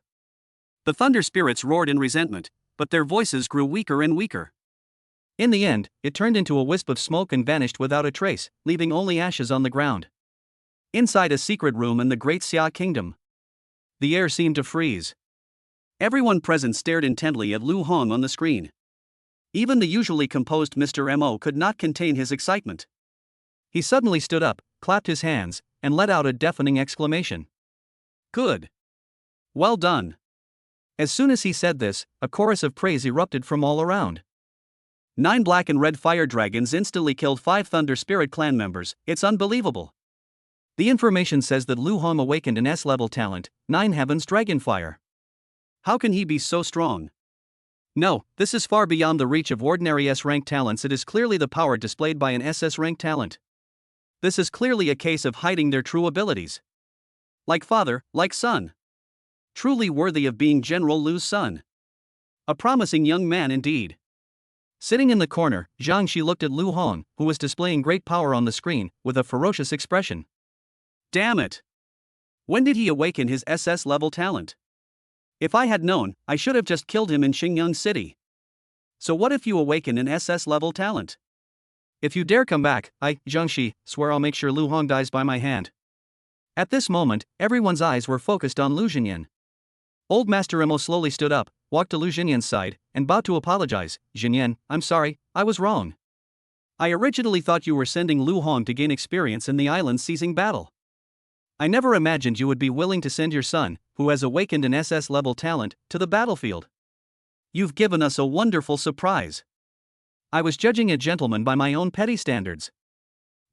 [SPEAKER 1] The Thunder Spirits roared in resentment, but their voices grew weaker and weaker. In the end, it turned into a wisp of smoke and vanished without a trace, leaving only ashes on the ground. Inside a secret room in the Great Xia Kingdom, the air seemed to freeze. Everyone present stared intently at Lu Hong on the screen. Even the usually composed Mr. Mo could not contain his excitement. He suddenly stood up, clapped his hands, and let out a deafening exclamation. "Good! Well done!" As soon as he said this, a chorus of praise erupted from all around. 9 black and red fire dragons instantly killed 5 Thunder Spirit clan members. It's unbelievable. The information says that Lu Hong awakened an S-level talent, 9 Heaven's Dragon Fire. How can he be so strong? No, this is far beyond the reach of ordinary S-rank talents. It is clearly the power displayed by an SS-rank talent. This is clearly a case of hiding their true abilities. Like father, like son. Truly worthy of being General Lu's son. A promising young man indeed. Sitting in the corner, Zhang Shi looked at Lu Hong, who was displaying great power on the screen, with a ferocious expression. Damn it! When did he awaken his SS-level talent? If I had known, I should have just killed him in Xingyang City. So what if you awaken an SS-level talent? If you dare come back, I, Zhang Shi, swear I'll make sure Lu Hong dies by my hand. At this moment, everyone's eyes were focused on Lu Xinyan. Old Master Mo slowly stood up, walked to Lu Xinyan's side, and bowed to apologize. "Xinyan, I'm sorry, I was wrong. I originally thought you were sending Lu Hong to gain experience in the island seizing battle. I never imagined you would be willing to send your son, who has awakened an SS-level talent, to the battlefield. You've given us a wonderful surprise. I was judging a gentleman by my own petty standards.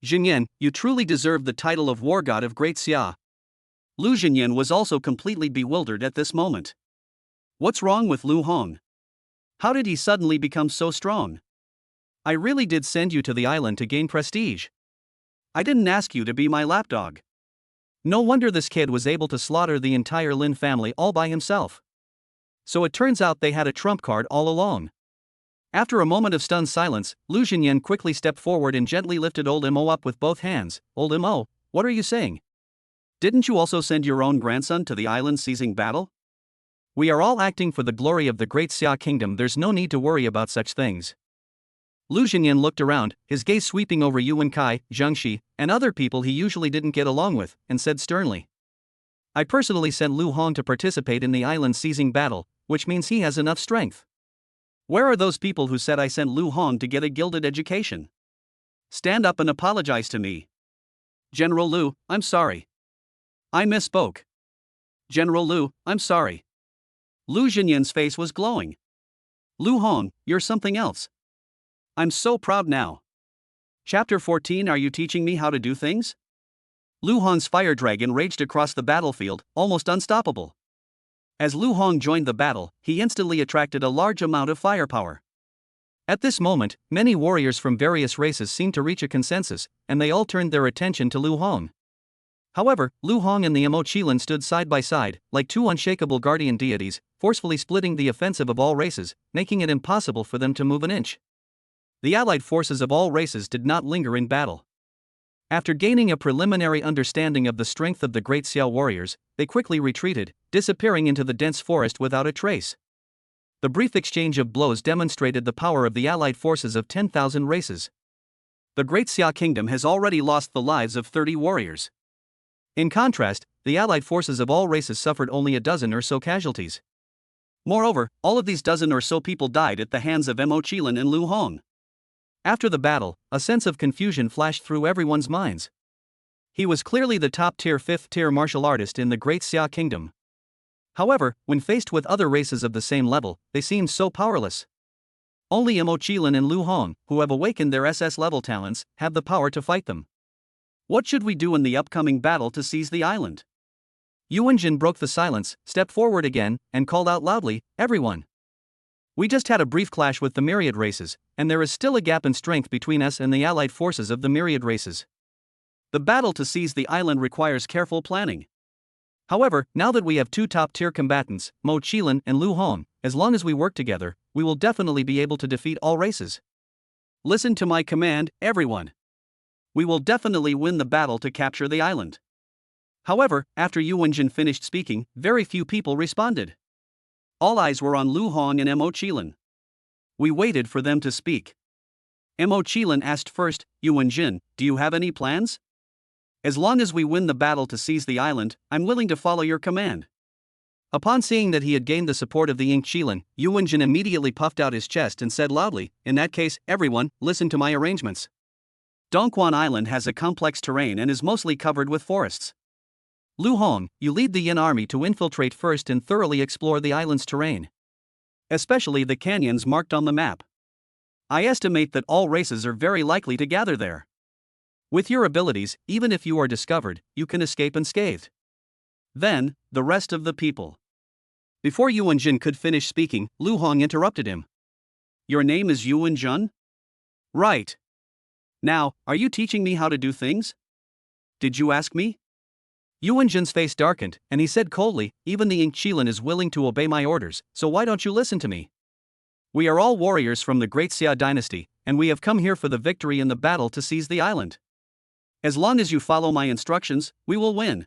[SPEAKER 1] Xinyan, you truly deserve the title of War God of Great Xia." Lu Xinyan was also completely bewildered at this moment. What's wrong with Lu Hong? How did he suddenly become so strong? I really did send you to the island to gain prestige. I didn't ask you to be my lapdog. No wonder this kid was able to slaughter the entire Lin family all by himself. So it turns out they had a trump card all along. After a moment of stunned silence, Lu Xinyan quickly stepped forward and gently lifted Old Mo up with both hands. "Old Mo, what are you saying? Didn't you also send your own grandson to the island seizing battle? We are all acting for the glory of the Great Xia Kingdom. There's no need to worry about such things." Lu Xinyan looked around, his gaze sweeping over Yuan Kai, Zhang Shi, and other people he usually didn't get along with, and said sternly, "I personally sent Lu Hong to participate in the island seizing battle, which means he has enough strength. Where are those people who said I sent Lu Hong to get a gilded education? Stand up and apologize to me." "General Lu, I'm sorry. I misspoke. General Lu, I'm sorry." Lu Xinyan's face was glowing. "Lu Hong, you're something else. I'm so proud now." Chapter 14. Are you teaching me how to do things? Lu Hong's fire dragon raged across the battlefield, almost unstoppable. As Lu Hong joined the battle, he instantly attracted a large amount of firepower. At this moment, many warriors from various races seemed to reach a consensus, and they all turned their attention to Lu Hong. However, Lu Hong and the Mo Qilin stood side by side, like two unshakable guardian deities, forcefully splitting the offensive of all races, making it impossible for them to move an inch. The allied forces of all races did not linger in battle. After gaining a preliminary understanding of the strength of the Great Xia warriors, they quickly retreated, disappearing into the dense forest without a trace. The brief exchange of blows demonstrated the power of the allied forces of 10,000 races. The Great Xia Kingdom has already lost the lives of 30 warriors. In contrast, the allied forces of all races suffered only a dozen or so casualties. Moreover, all of these dozen or so people died at the hands of Mo Qilin and Lu Hong. After the battle, a sense of confusion flashed through everyone's minds. He was clearly the top-tier 5th-tier martial artist in the Great Xia Kingdom. However, when faced with other races of the same level, they seemed so powerless. Only Mo Qilin and Lu Hong, who have awakened their SS-level talents, have the power to fight them. What should we do in the upcoming battle to seize the island? Yuan Jin broke the silence, stepped forward again, and called out loudly, "Everyone! We just had a brief clash with the myriad races, and there is still a gap in strength between us and the allied forces of the myriad races. The battle to seize the island requires careful planning. However, now that we have two top-tier combatants, Mo Qilin and Lu Hong, as long as we work together, we will definitely be able to defeat all races. Listen to my command, everyone. We will definitely win the battle to capture the island." However, after Yuan Jin finished speaking, very few people responded. All eyes were on Lu Hong and Mo Qilin. We waited for them to speak. Mo Qilin asked first, "Yuan Jin, do you have any plans? As long as we win the battle to seize the island, I'm willing to follow your command." Upon seeing that he had gained the support of the Ink Qilin, Yuan Jin immediately puffed out his chest and said loudly, "In that case, everyone, listen to my arrangements. Dongquan Island has a complex terrain and is mostly covered with forests. Lu Hong, you lead the Yin army to infiltrate first and thoroughly explore the island's terrain, especially the canyons marked on the map. I estimate that all races are very likely to gather there. With your abilities, even if you are discovered, you can escape unscathed. Then, the rest of the people." Before Yuan Jin could finish speaking, Lu Hong interrupted him. "Your name is Yuan Jin? Right. Now, are you teaching me how to do things? Did you ask me?" Yuan Jin's face darkened, and he said coldly, "Even the Ink Qilin is willing to obey my orders, so why don't you listen to me? We are all warriors from the Great Xia dynasty, and we have come here for the victory in the battle to seize the island. As long as you follow my instructions, we will win."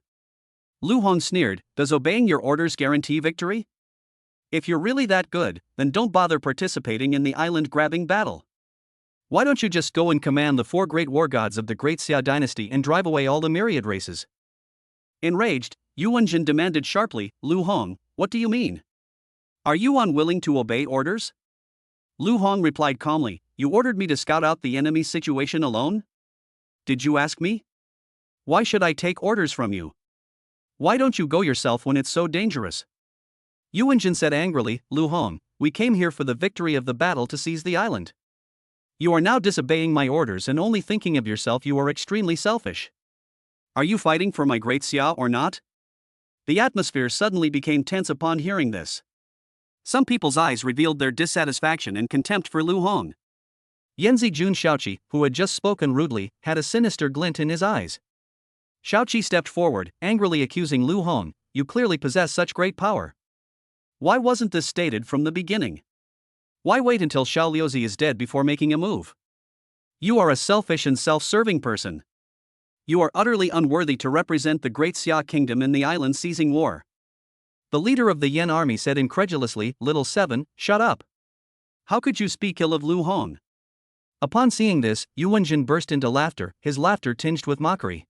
[SPEAKER 1] Lu Hong sneered, "Does obeying your orders guarantee victory? If you're really that good, then don't bother participating in the island-grabbing battle. Why don't you just go and command the 4 great war gods of the Great Xia dynasty and drive away all the myriad races?" Enraged, Yuan Jin demanded sharply, "Lu Hong, what do you mean? Are you unwilling to obey orders?" Lu Hong replied calmly, "You ordered me to scout out the enemy's situation alone? Did you ask me? Why should I take orders from you? Why don't you go yourself when it's so dangerous?" Yuan Jin said angrily, "Lu Hong, we came here for the victory of the battle to seize the island. You are now disobeying my orders and only thinking of yourself. You are extremely selfish. Are you fighting for my Great Xia or not?" The atmosphere suddenly became tense upon hearing this. Some people's eyes revealed their dissatisfaction and contempt for Lu Hong. Yanzi Jun Shaoqi, who had just spoken rudely, had a sinister glint in his eyes. Shaoqi stepped forward, angrily accusing Lu Hong, "You clearly possess such great power. Why wasn't this stated from the beginning? Why wait until Xiao Liuzi is dead before making a move? You are a selfish and self-serving person. You are utterly unworthy to represent the Great Xia Kingdom in the island-seizing war." The leader of the Yen army said incredulously, "Little Seven, shut up. How could you speak ill of Lu Hong?" Upon seeing this, Yuan Jin burst into laughter, his laughter tinged with mockery.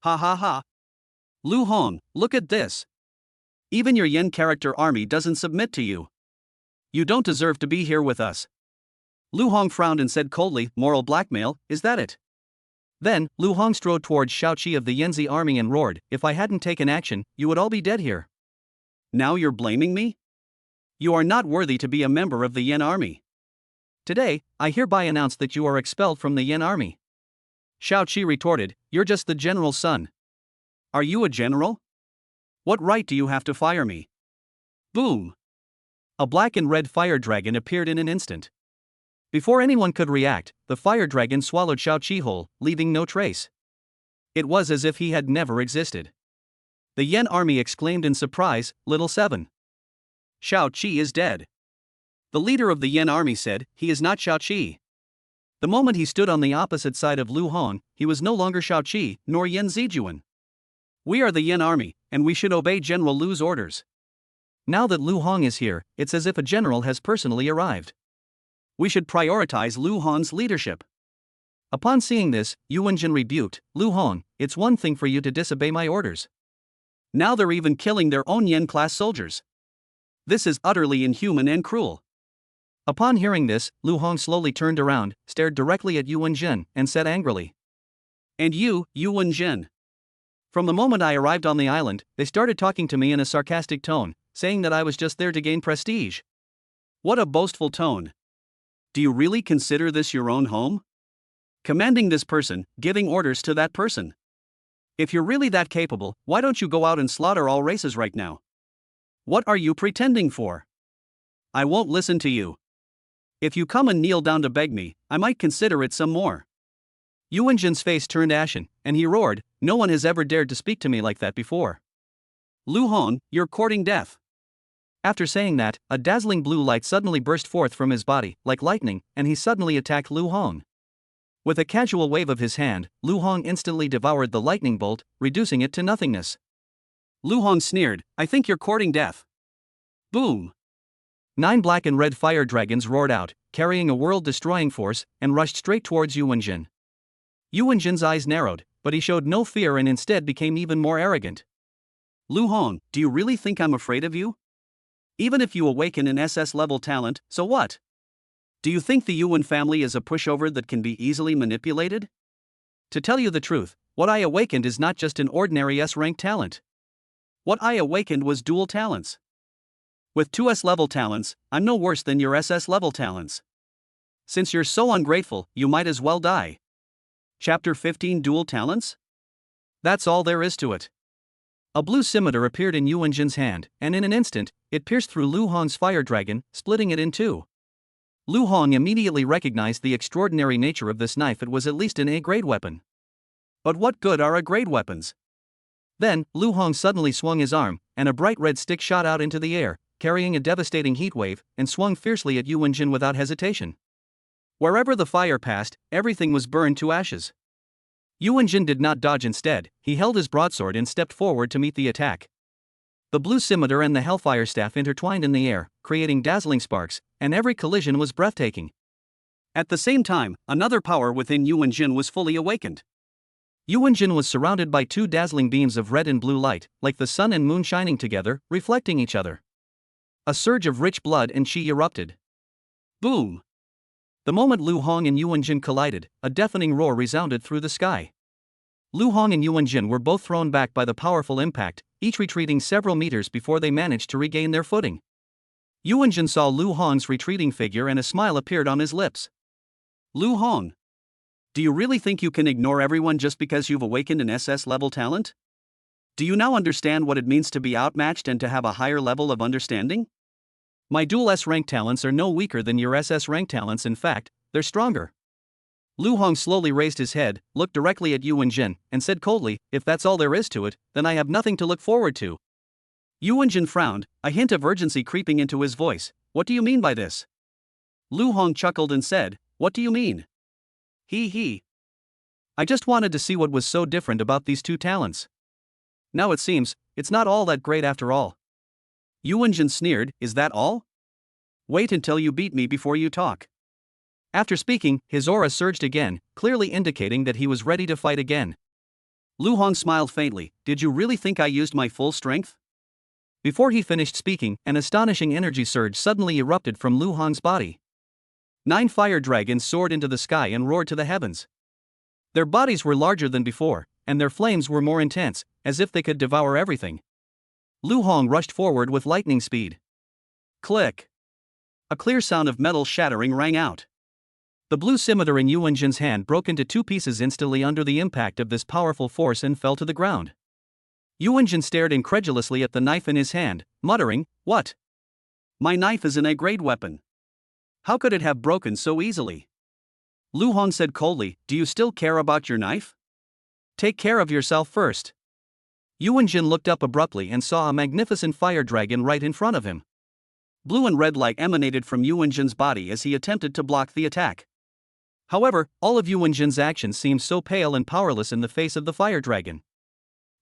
[SPEAKER 1] "Ha ha ha! Lu Hong, look at this. Even your Yen character army doesn't submit to you. You don't deserve to be here with us." Lu Hong frowned and said coldly, "Moral blackmail, is that it?" Then, Lu Hong strode towards Shaoqi of the Yanzi army and roared, "If I hadn't taken action, you would all be dead here. Now you're blaming me? You are not worthy to be a member of the Yen army. Today, I hereby announce that you are expelled from the Yen army." Shaoqi retorted, "You're just the general's son. Are you a general? What right do you have to fire me?" Boom! A black and red fire dragon appeared in an instant. Before anyone could react, the fire dragon swallowed Shaoqi whole, leaving no trace. It was as if he had never existed. The Yen army exclaimed in surprise, "Little Seven. Shaoqi is dead." The leader of the Yen army said, "He is not Shaoqi." The moment he stood on the opposite side of Lu Hong, he was no longer Shaoqi, nor Yen Zijuan. "We are the Yen army, and we should obey General Lu's orders. Now that Lu Hong is here, it's as if a general has personally arrived. We should prioritize Lu Hong's leadership." Upon seeing this, Yuan Jin rebuked, "Lu Hong, it's one thing for you to disobey my orders. Now they're even killing their own Yen-class soldiers. This is utterly inhuman and cruel. Upon hearing this, Lu Hong slowly turned around, stared directly at Yu Wenjin, and said angrily, "And you, Yu Wenjin? From the moment I arrived on the island, they started talking to me in a sarcastic tone, saying that I was just there to gain prestige. What a boastful tone. Do you really consider this your own home? Commanding this person, giving orders to that person. If you're really that capable, why don't you go out and slaughter all races right now? What are you pretending for? I won't listen to you. If you come and kneel down to beg me, I might consider it some more." Yu Wenjin's face turned ashen, and he roared, "No one has ever dared to speak to me like that before. Lu Hong, you're courting death." After saying that, a dazzling blue light suddenly burst forth from his body, like lightning, and he suddenly attacked Lu Hong. With a casual wave of his hand, Lu Hong instantly devoured the lightning bolt, reducing it to nothingness. Lu Hong sneered, "I think you're courting death." Boom! 9 black and red fire dragons roared out, carrying a world-destroying force, and rushed straight towards Yu Wenjin. Yu Wenjin's eyes narrowed, but he showed no fear and instead became even more arrogant. "Lu Hong, do you really think I'm afraid of you? Even if you awaken an SS-level talent, so what? Do you think the Yuan family is a pushover that can be easily manipulated? To tell you the truth, what I awakened is not just an ordinary S-rank talent. What I awakened was dual talents. With 2 S-level talents, I'm no worse than your SS-level talents. Since you're so ungrateful, you might as well die." Chapter 15 Dual Talents? That's all there is to it. A blue scimitar appeared in Yu Wenjin's hand, and in an instant, it pierced through Lu Hong's fire dragon, splitting it in two. Lu Hong immediately recognized the extraordinary nature of this knife. It was at least an A-grade weapon. But what good are A-grade weapons? Then, Lu Hong suddenly swung his arm, and a bright red stick shot out into the air, carrying a devastating heat wave, and swung fiercely at Yu Wenjin without hesitation. Wherever the fire passed, everything was burned to ashes. Yu Wenjin did not dodge. Instead, he held his broadsword and stepped forward to meet the attack. The blue scimitar and the hellfire staff intertwined in the air, creating dazzling sparks, and every collision was breathtaking. At the same time, another power within Yu Wenjin was fully awakened. Yu Wenjin was surrounded by 2 dazzling beams of red and blue light, like the sun and moon shining together, reflecting each other. A surge of rich blood and chi erupted. Boom! The moment Lu Hong and Yu Wenjin collided, a deafening roar resounded through the sky. Lu Hong and Yu Wenjin were both thrown back by the powerful impact, each retreating several meters before they managed to regain their footing. Yu Wenjin saw Lu Hong's retreating figure and a smile appeared on his lips. "Lu Hong, do you really think you can ignore everyone just because you've awakened an SS-level talent? Do you now understand what it means to be outmatched and to have a higher level of understanding? My dual S-rank talents are no weaker than your SS-rank talents. In fact, they're stronger." Lu Hong slowly raised his head, looked directly at Yu Wenjin, and said coldly, "If that's all there is to it, then I have nothing to look forward to." Yu Wenjin frowned, a hint of urgency creeping into his voice. "What do you mean by this?" Lu Hong chuckled and said, "What do you mean? He. I just wanted to see what was so different about these 2 talents. Now it seems, it's not all that great after all." Yu Wenjin sneered, "Is that all? Wait until you beat me before you talk." After speaking, his aura surged again, clearly indicating that he was ready to fight again. Lu Hong smiled faintly, "Did you really think I used my full strength?" Before he finished speaking, an astonishing energy surge suddenly erupted from Lu Hong's body. 9 fire dragons soared into the sky and roared to the heavens. Their bodies were larger than before, and their flames were more intense, as if they could devour everything. Lu Hong rushed forward with lightning speed. Click! A clear sound of metal shattering rang out. The blue scimitar in Yu Wenjin's hand broke into 2 pieces instantly under the impact of this powerful force and fell to the ground. Yu Wenjin stared incredulously at the knife in his hand, muttering, "What? My knife is an A-grade weapon. How could it have broken so easily?" Lu Hong said coldly, "Do you still care about your knife? Take care of yourself first." Yu Wenjin looked up abruptly and saw a magnificent fire dragon right in front of him. Blue and red light emanated from Yu Wenjin's body as he attempted to block the attack. However, all of Yu Wenjin's actions seemed so pale and powerless in the face of the fire dragon.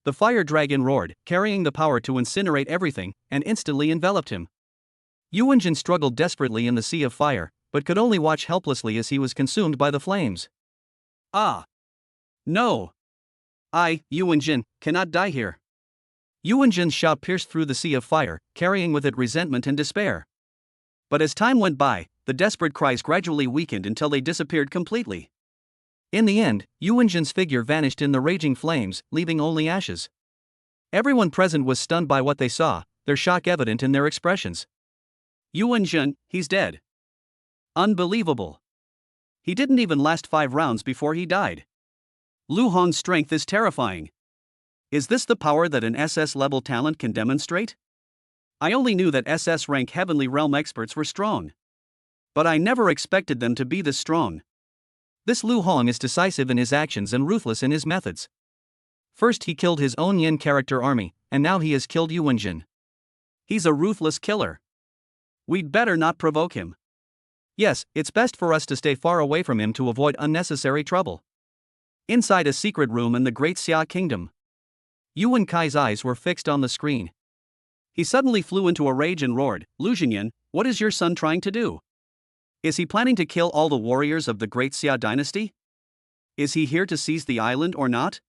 [SPEAKER 1] The fire dragon roared, carrying the power to incinerate everything, and instantly enveloped him. Yu Wenjin struggled desperately in the sea of fire, but could only watch helplessly as he was consumed by the flames. "Ah! No! I, Yu Wenjin, cannot die here." Yu Wenjin's shout pierced through the sea of fire, carrying with it resentment and despair. But as time went by, the desperate cries gradually weakened until they disappeared completely. In the end, Yuanjin's figure vanished in the raging flames, leaving only ashes. Everyone present was stunned by what they saw, their shock evident in their expressions. Yuanjin, he's dead. Unbelievable. He didn't even last 5 rounds before he died. Lu Hong's strength is terrifying. Is this the power that an SS-level talent can demonstrate? I only knew that SS-rank Heavenly Realm experts were strong. But I never expected them to be this strong. This Lu Hong is decisive in his actions and ruthless in his methods. First he killed his own Yin character army, and now he has killed Yuanjin. He's a ruthless killer. We'd better not provoke him. Yes, it's best for us to stay far away from him to avoid unnecessary trouble. Inside a secret room in the Great Xia Kingdom, Yuan Kai's eyes were fixed on the screen. He suddenly flew into a rage and roared, "Lu Xinyan, what is your son trying to do? Is he planning to kill all the warriors of the Great Xia dynasty? Is he here to seize the island or not?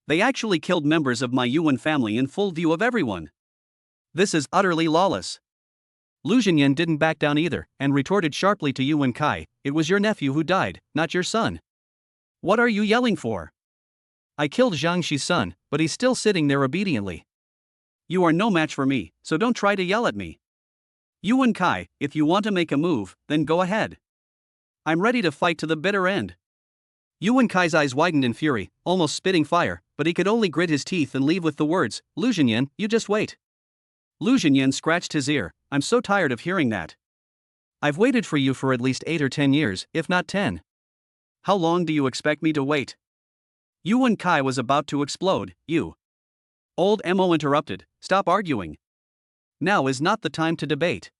[SPEAKER 1] They actually killed members of my Yuan family in full view of everyone. This is utterly lawless." Lu Xinyan didn't back down either, and retorted sharply to Yuan Kai, "It was your nephew who died, not your son. What are you yelling for? I killed Zhang Shi's son, but he's still sitting there obediently. You are no match for me, so don't try to yell at me. Yuan Kai, if you want to make a move, then go ahead. I'm ready to fight to the bitter end." Yuan Kai's eyes widened in fury, almost spitting fire, but he could only grit his teeth and leave with the words, "Lu Xinyan, you just wait." Lu Xinyan scratched his ear, "I'm so tired of hearing that. I've waited for you for at least 8 or 10 years, if not 10. How long do you expect me to wait?" Yuan Kai was about to explode. "You." Old Mo interrupted, "Stop arguing. Now is not the time to debate.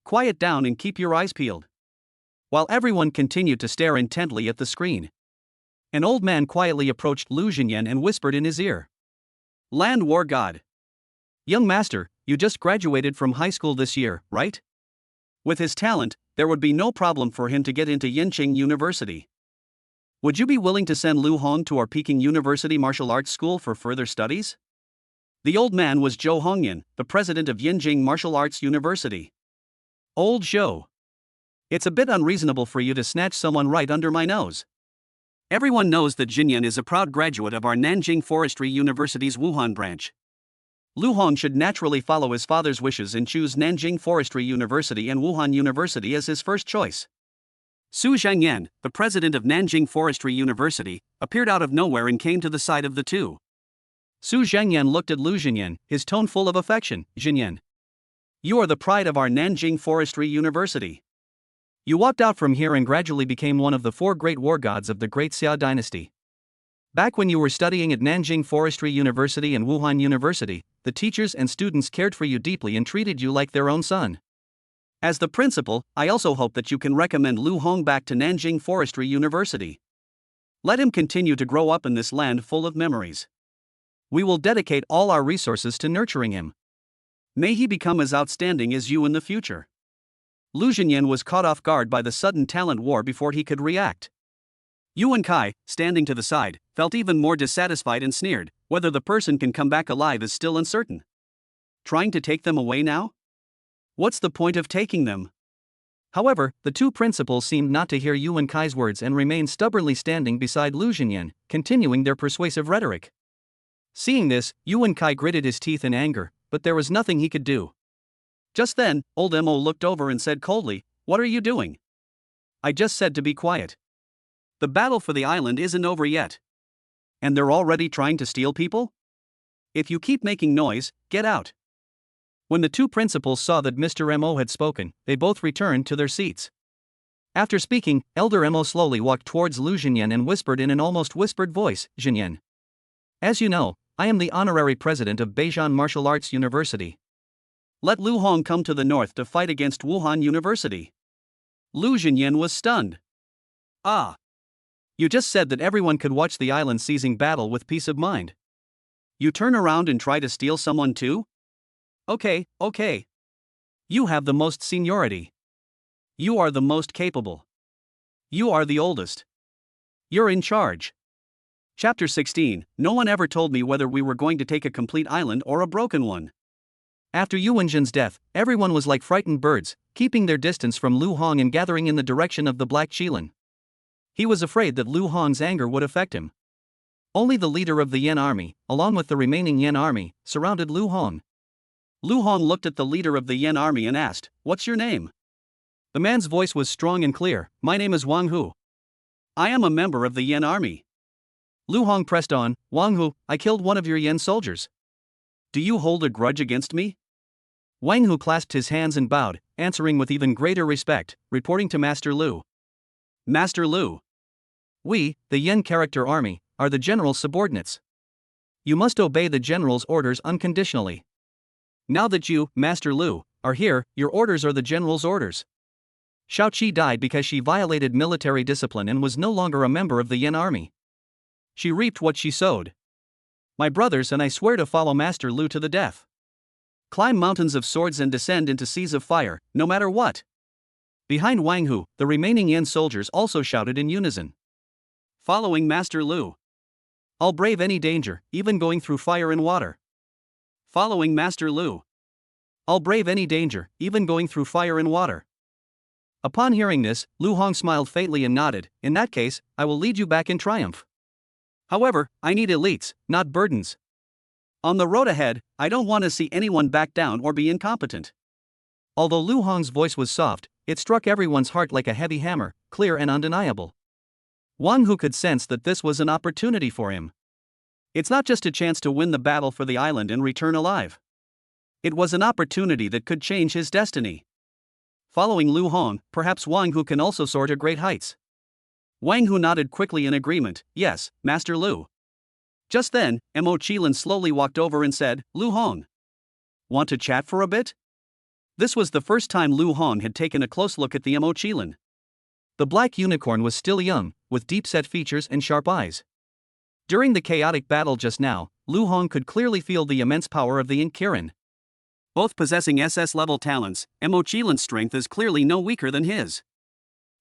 [SPEAKER 1] Quiet down and keep your eyes peeled." While everyone continued to stare intently at the screen, an old man quietly approached Lu Xinyan and whispered in his ear, "Land War God. Young master, you just graduated from high school this year, right? With his talent, there would be no problem for him to get into Yinqing University. Would you be willing to send Lu Hong to our Peking University Martial Arts School for further studies?" The old man was Zhou Hongyan, the president of Yinqing Martial Arts University. "Old Zhou. It's a bit unreasonable for you to snatch someone right under my nose. Everyone knows that Xinyan is a proud graduate of our Nanjing Forestry University's Wuhan branch. Lu Hong should naturally follow his father's wishes and choose Nanjing Forestry University and Wuhan University as his first choice." Su Zhangyan, the president of Nanjing Forestry University, appeared out of nowhere and came to the side of the two. Su Zhangyan looked at Lu Xinyan, his tone full of affection. "Xinyan, you are the pride of our Nanjing Forestry University. You walked out from here and gradually became one of the 4 great war gods of the Great Xia dynasty. Back when you were studying at Nanjing Forestry University and Wuhan University, the teachers and students cared for you deeply and treated you like their own son. As the principal, I also hope that you can recommend Lu Hong back to Nanjing Forestry University. Let him continue to grow up in this land full of memories. We will dedicate all our resources to nurturing him. May he become as outstanding as you in the future." Lu Xinyan was caught off guard by the sudden talent war before he could react. Yuan Kai, standing to the side, felt even more dissatisfied and sneered, "Whether the person can come back alive is still uncertain. Trying to take them away now? What's the point of taking them?" However, the two principals seemed not to hear Yuan Kai's words and remained stubbornly standing beside Lu Xinyan, continuing their persuasive rhetoric. Seeing this, Yuan Kai gritted his teeth in anger, but there was nothing he could do. Just then, old Mo looked over and said coldly, "What are you doing? I just said to be quiet. The battle for the island isn't over yet. And they're already trying to steal people? If you keep making noise, get out." When the two principals saw that Mr. Mo had spoken, they both returned to their seats. After speaking, Elder Mo slowly walked towards Lu Xinyan and whispered in an almost whispered voice, "Xinyan. As you know, I am the honorary president of Beijing Martial Arts University. Let Lu Hong come to the north to fight against Wuhan University." Lu Xinyan was stunned. "Ah. You just said that everyone could watch the island seizing battle with peace of mind. You turn around and try to steal someone too? Okay. You have the most seniority. You are the most capable. You are the oldest. You're in charge." Chapter 16. No one ever told me whether we were going to take a complete island or a broken one. After Yuanjin's death, everyone was like frightened birds, keeping their distance from Lu Hong and gathering in the direction of the Black Qilin. He was afraid that Lu Hong's anger would affect him. Only the leader of the Yan army, along with the remaining Yan army, surrounded Lu Hong. Lu Hong looked at the leader of the Yan army and asked, "What's your name?" The man's voice was strong and clear. "My name is Wang Hu. I am a member of the Yan army." Lu Hong pressed on, "Wang Hu, I killed one of your Yan soldiers. Do you hold a grudge against me?" Wang Hu clasped his hands and bowed, answering with even greater respect, reporting to Master Lu. "Master Lu. We, the Yan character army, are the general's subordinates. You must obey the general's orders unconditionally. Now that you, Master Lu, are here, your orders are the general's orders." Shaoqi died because she violated military discipline and was no longer a member of the Yan army. She reaped what she sowed. My brothers and I swear to follow Master Lu to the death. Climb mountains of swords and descend into seas of fire, no matter what. Behind Wang Hu, the remaining Yan soldiers also shouted in unison. Following Master Lu. I'll brave any danger, even going through fire and water. Following Master Lu. I'll brave any danger, even going through fire and water. Upon hearing this, Lu Hong smiled faintly and nodded. "In that case, I will lead you back in triumph. However, I need elites, not burdens. On the road ahead, I don't want to see anyone back down or be incompetent." Although Lu Hong's voice was soft, it struck everyone's heart like a heavy hammer, clear and undeniable. Wang Hu could sense that this was an opportunity for him. It's not just a chance to win the battle for the island and return alive. It was an opportunity that could change his destiny. Following Lu Hong, perhaps Wang Hu can also soar to great heights. Wang Hu nodded quickly in agreement. "Yes, Master Lu." Just then, Mo Qilin slowly walked over and said, "Lu Hong. Want to chat for a bit?" This was the first time Lu Hong had taken a close look at the Mo Qilin. The black unicorn was still young, with deep-set features and sharp eyes. During the chaotic battle just now, Lu Hong could clearly feel the immense power of the Yin Kirin. Both possessing SS-level talents, Mo Qilin's strength is clearly no weaker than his.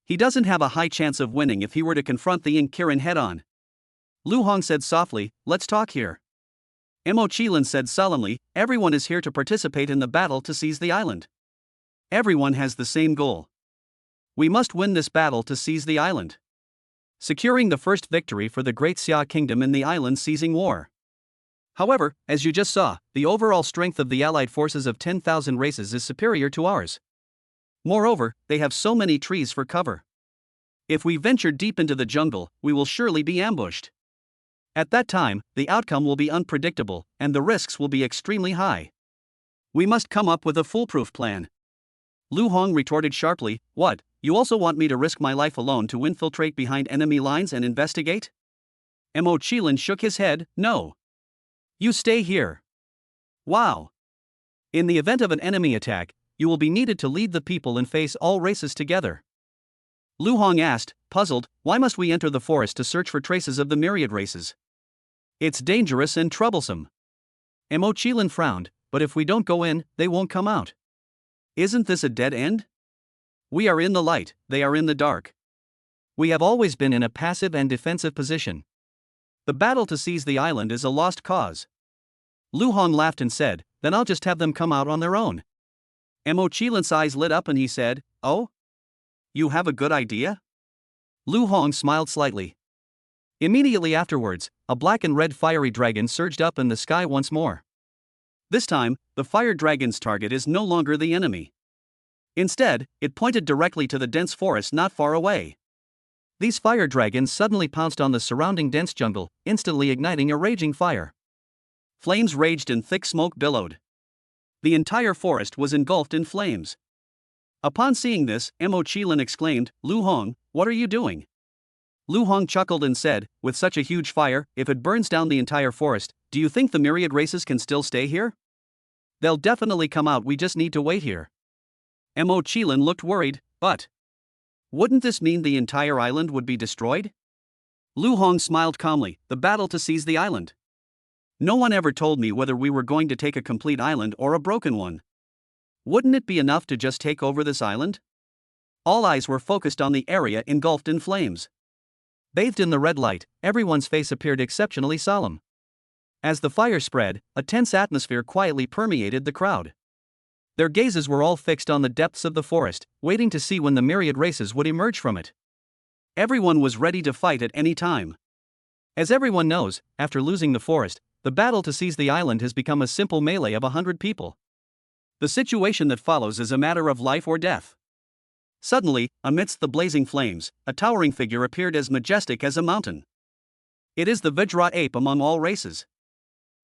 [SPEAKER 1] He doesn't have a high chance of winning if he were to confront the Yin Kirin head-on. Lu Hong said softly, "Let's talk here." Mo Qilin said solemnly, "Everyone is here to participate in the battle to seize the island. Everyone has the same goal. We must win this battle to seize the island. Securing the first victory for the Great Xia Kingdom in the island-seizing war. However, as you just saw, the overall strength of the allied forces of 10,000 races is superior to ours. Moreover, they have so many trees for cover. If we venture deep into the jungle, we will surely be ambushed. At that time, the outcome will be unpredictable, and the risks will be extremely high. We must come up with a foolproof plan." Lu Hong retorted sharply, "What, you also want me to risk my life alone to infiltrate behind enemy lines and investigate?" Mo Qilin shook his head, "No. You stay here. Wow. In the event of an enemy attack, you will be needed to lead the people and face all races together." Lu Hong asked, puzzled, "Why must we enter the forest to search for traces of the myriad races? It's dangerous and troublesome." Mo Qilin frowned, "But if we don't go in, they won't come out. Isn't this a dead end? We are in the light, they are in the dark. We have always been in a passive and defensive position. The battle to seize the island is a lost cause." Lu Hong laughed and said, "Then I'll just have them come out on their own." Mo Qilin's eyes lit up and he said, "Oh? You have a good idea?" Lu Hong smiled slightly. Immediately afterwards, a black and red fiery dragon surged up in the sky once more. This time, the fire dragon's target is no longer the enemy. Instead, it pointed directly to the dense forest not far away. These fire dragons suddenly pounced on the surrounding dense jungle, instantly igniting a raging fire. Flames raged and thick smoke billowed. The entire forest was engulfed in flames. Upon seeing this, Mo Qilin exclaimed, "Lu Hong, what are you doing?" Lu Hong chuckled and said, "With such a huge fire, if it burns down the entire forest, do you think the myriad races can still stay here? They'll definitely come out, we just need to wait here." Mo Qilin looked worried, "But wouldn't this mean the entire island would be destroyed?" Lu Hong smiled calmly, "The battle to seize the island. No one ever told me whether we were going to take a complete island or a broken one. Wouldn't it be enough to just take over this island?" All eyes were focused on the area engulfed in flames. Bathed in the red light, everyone's face appeared exceptionally solemn. As the fire spread, a tense atmosphere quietly permeated the crowd. Their gazes were all fixed on the depths of the forest, waiting to see when the myriad races would emerge from it. Everyone was ready to fight at any time. As everyone knows, after losing the forest, the battle to seize the island has become a simple melee of 100 people. The situation that follows is a matter of life or death. Suddenly, amidst the blazing flames, a towering figure appeared as majestic as a mountain. It is the Vajra ape among all races.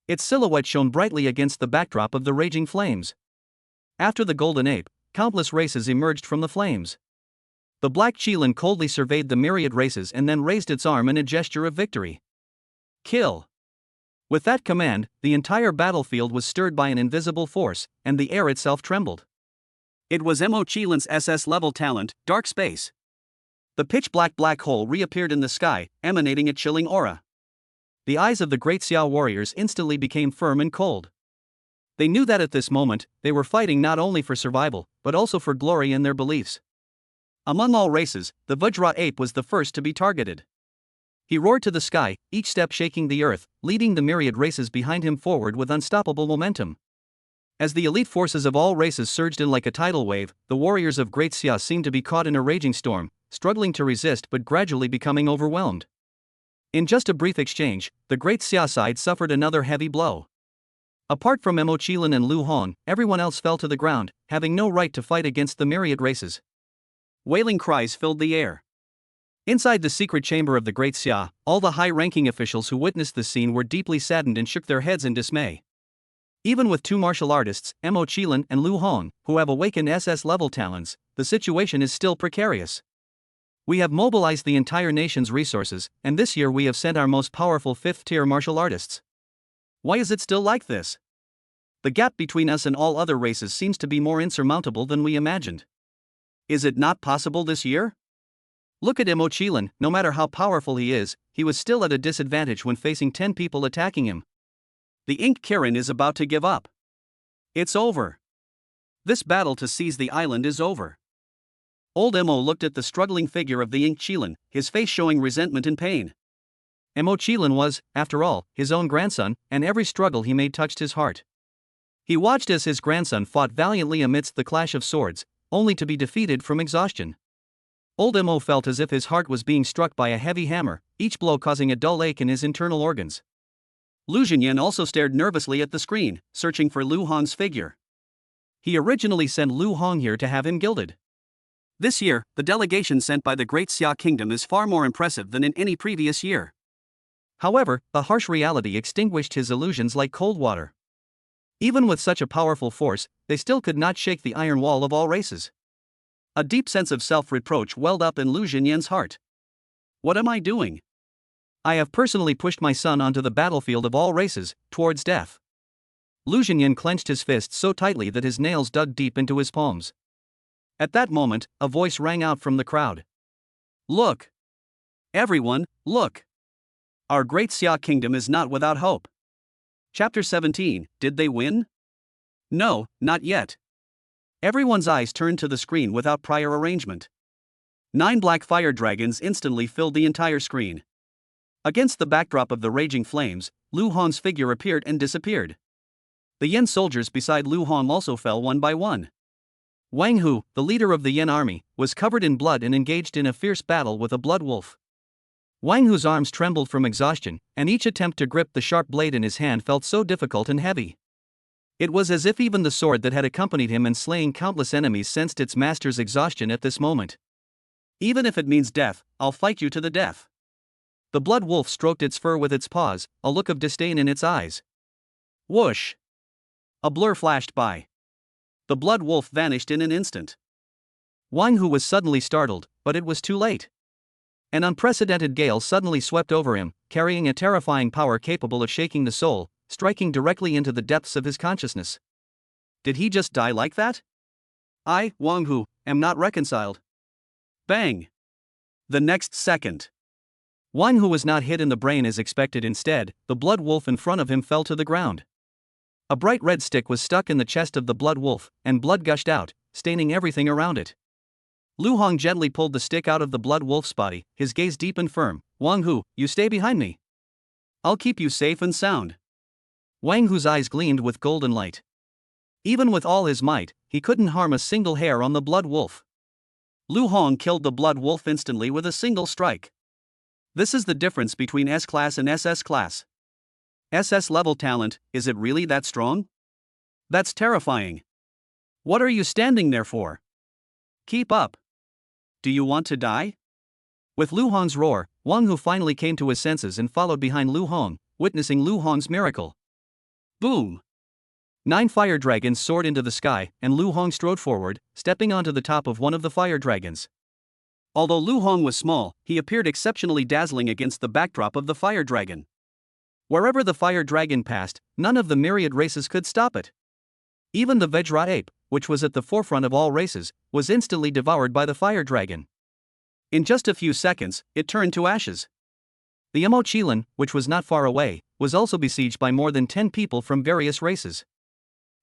[SPEAKER 1] Its silhouette shone brightly against the backdrop of the raging flames. After the golden ape, countless races emerged from the flames. The black Qilin coldly surveyed the myriad races and then raised its arm in a gesture of victory. Kill! With that command, the entire battlefield was stirred by an invisible force, and the air itself trembled. It was Mo Qilin's SS-level talent, Dark Space. The pitch-black black hole reappeared in the sky, emanating a chilling aura. The eyes of the great Xia warriors instantly became firm and cold. They knew that at this moment, they were fighting not only for survival, but also for glory in their beliefs. Among all races, the Vajra ape was the first to be targeted. He roared to the sky, each step shaking the earth, leading the myriad races behind him forward with unstoppable momentum. As the elite forces of all races surged in like a tidal wave, the warriors of Great Xia seemed to be caught in a raging storm, struggling to resist but gradually becoming overwhelmed. In just a brief exchange, the Great Xia side suffered another heavy blow. Apart from Mo Qilin and Lu Hong, everyone else fell to the ground, having no right to fight against the myriad races. Wailing cries filled the air. Inside the secret chamber of the Great Xia, all the high-ranking officials who witnessed the scene were deeply saddened and shook their heads in dismay. Even with two martial artists, Mo Qilin and Lu Hong, who have awakened SS-level talents, the situation is still precarious. We have mobilized the entire nation's resources, and this year we have sent our most powerful 5th-tier martial artists. Why is it still like this? The gap between us and all other races seems to be more insurmountable than we imagined. Is it not possible this year? Look at Mo Qilin, no matter how powerful he is, he was still at a disadvantage when facing 10 people attacking him. The Ink Kirin is about to give up. It's over. This battle to seize the island is over. Old Mo looked at the struggling figure of the Ink Qilin, his face showing resentment and pain. Mo Qilin was, after all, his own grandson, and every struggle he made touched his heart. He watched as his grandson fought valiantly amidst the clash of swords, only to be defeated from exhaustion. Old Mo felt as if his heart was being struck by a heavy hammer, each blow causing a dull ache in his internal organs. Lu Jinyan also stared nervously at the screen, searching for Lu Hong's figure. He originally sent Lu Hong here to have him gilded. This year, the delegation sent by the Great Xia Kingdom is far more impressive than in any previous year. However, the harsh reality extinguished his illusions like cold water. Even with such a powerful force, they still could not shake the iron wall of all races. A deep sense of self-reproach welled up in Lu Jinyan's heart. What am I doing? I have personally pushed my son onto the battlefield of all races, towards death. Lu Jinyan clenched his fists so tightly that his nails dug deep into his palms. At that moment, a voice rang out from the crowd. Look! Everyone, look! Our Great Xia Kingdom is not without hope. Chapter 17, Did they win? No, not yet. Everyone's eyes turned to the screen without prior arrangement. 9 black fire dragons instantly filled the entire screen. Against the backdrop of the raging flames, Lu Hong's figure appeared and disappeared. The Yen soldiers beside Lu Hong also fell one by one. Wang Hu, the leader of the Yen army, was covered in blood and engaged in a fierce battle with a blood wolf. Wang Hu's arms trembled from exhaustion, and each attempt to grip the sharp blade in his hand felt so difficult and heavy. It was as if even the sword that had accompanied him in slaying countless enemies sensed its master's exhaustion at this moment. Even if it means death, I'll fight you to the death. The blood wolf stroked its fur with its paws, a look of disdain in its eyes. Whoosh! A blur flashed by. The blood wolf vanished in an instant. Wang Hu was suddenly startled, but it was too late. An unprecedented gale suddenly swept over him, carrying a terrifying power capable of shaking the soul, striking directly into the depths of his consciousness. Did he just die like that? I, Wang Hu, am not reconciled. Bang! The next second. Wang Hu was not hit in the brain as expected. Instead, the blood wolf in front of him fell to the ground. A bright red stick was stuck in the chest of the blood wolf, and blood gushed out, staining everything around it. Lu Hong gently pulled the stick out of the blood wolf's body, his gaze deep and firm. Wang Hu, you stay behind me. I'll keep you safe and sound. Wang Hu's eyes gleamed with golden light. Even with all his might, he couldn't harm a single hair on the blood wolf. Lu Hong killed the blood wolf instantly with a single strike. This is the difference between S-class and SS class. SS level talent, is it really that strong? That's terrifying. What are you standing there for? Keep up. Do you want to die? With Lu Hong's roar, Wang Hu finally came to his senses and followed behind Lu Hong, witnessing Lu Hong's miracle. Boom! 9 fire dragons soared into the sky, and Lu Hong strode forward, stepping onto the top of one of the fire dragons. Although Lu Hong was small, he appeared exceptionally dazzling against the backdrop of the fire dragon. Wherever the fire dragon passed, none of the myriad races could stop it. Even the Vajra ape, which was at the forefront of all races, was instantly devoured by the fire dragon. In just a few seconds, it turned to ashes. The Imochilan, which was not far away, was also besieged by more than 10 people from various races.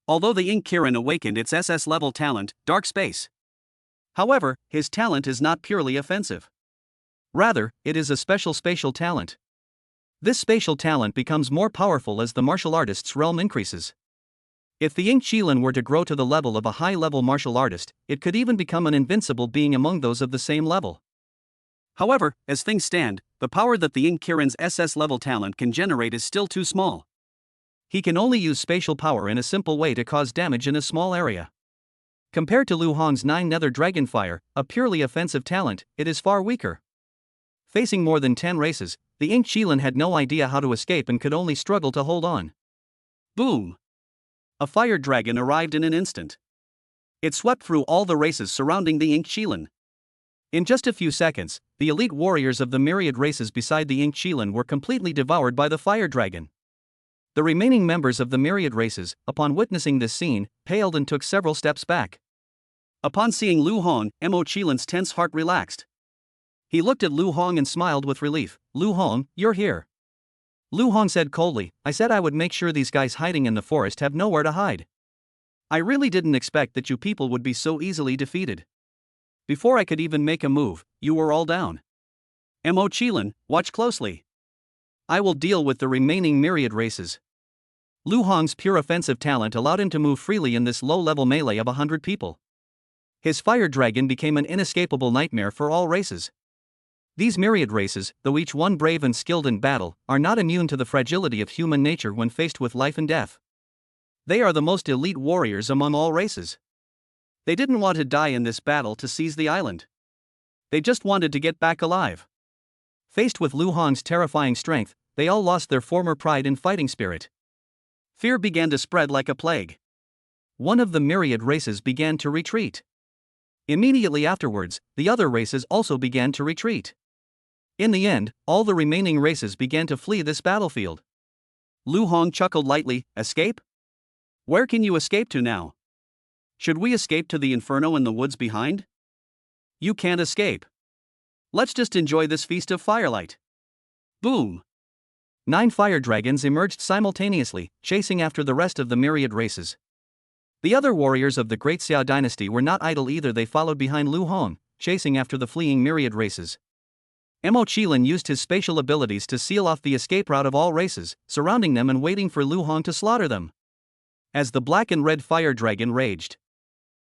[SPEAKER 1] Although the Ink Kirin awakened its SS level talent, Dark Space. However, his talent is not purely offensive. Rather, it is a special spatial talent. This spatial talent becomes more powerful as the martial artist's realm increases. If the Ink Qilin were to grow to the level of a high-level martial artist, it could even become an invincible being among those of the same level. However, as things stand, the power that the Ink Kirin's SS level talent can generate is still too small. He can only use spatial power in a simple way to cause damage in a small area. Compared to Lu Hong's 9 Nether Dragon Fire, a purely offensive talent, it is far weaker. Facing more than 10 races, the Ink Qilin had no idea how to escape and could only struggle to hold on. Boom! A fire dragon arrived in an instant. It swept through all the races surrounding the Ink Qilin. In just a few seconds, the elite warriors of the myriad races beside the Ink Qilin were completely devoured by the fire dragon. The remaining members of the myriad races, upon witnessing this scene, paled and took several steps back. Upon seeing Lu Hong, Mo Qilin's tense heart relaxed. He looked at Lu Hong and smiled with relief. "Lu Hong, you're here." Lu Hong said coldly, "I said I would make sure these guys hiding in the forest have nowhere to hide. I really didn't expect that you people would be so easily defeated. Before I could even make a move, you were all down. Mo Qilin, watch closely. I will deal with the remaining myriad races." Lu Hong's pure offensive talent allowed him to move freely in this low-level melee of 100 people. His fire dragon became an inescapable nightmare for all races. These myriad races, though each one brave and skilled in battle, are not immune to the fragility of human nature when faced with life and death. They are the most elite warriors among all races. They didn't want to die in this battle to seize the island. They just wanted to get back alive. Faced with Lu Hong's terrifying strength, they all lost their former pride and fighting spirit. Fear began to spread like a plague. One of the myriad races began to retreat. Immediately afterwards, the other races also began to retreat. In the end, all the remaining races began to flee this battlefield. Lu Hong chuckled lightly. "Escape? Where can you escape to now? Should we escape to the inferno in the woods behind? You can't escape. Let's just enjoy this feast of firelight." Boom! 9 fire dragons emerged simultaneously, chasing after the rest of the myriad races. The other warriors of the Great Xia dynasty were not idle either. They followed behind Lu Hong, chasing after the fleeing myriad races. Mo Qilin used his spatial abilities to seal off the escape route of all races, surrounding them and waiting for Lu Hong to slaughter them. As the black and red fire dragon raged.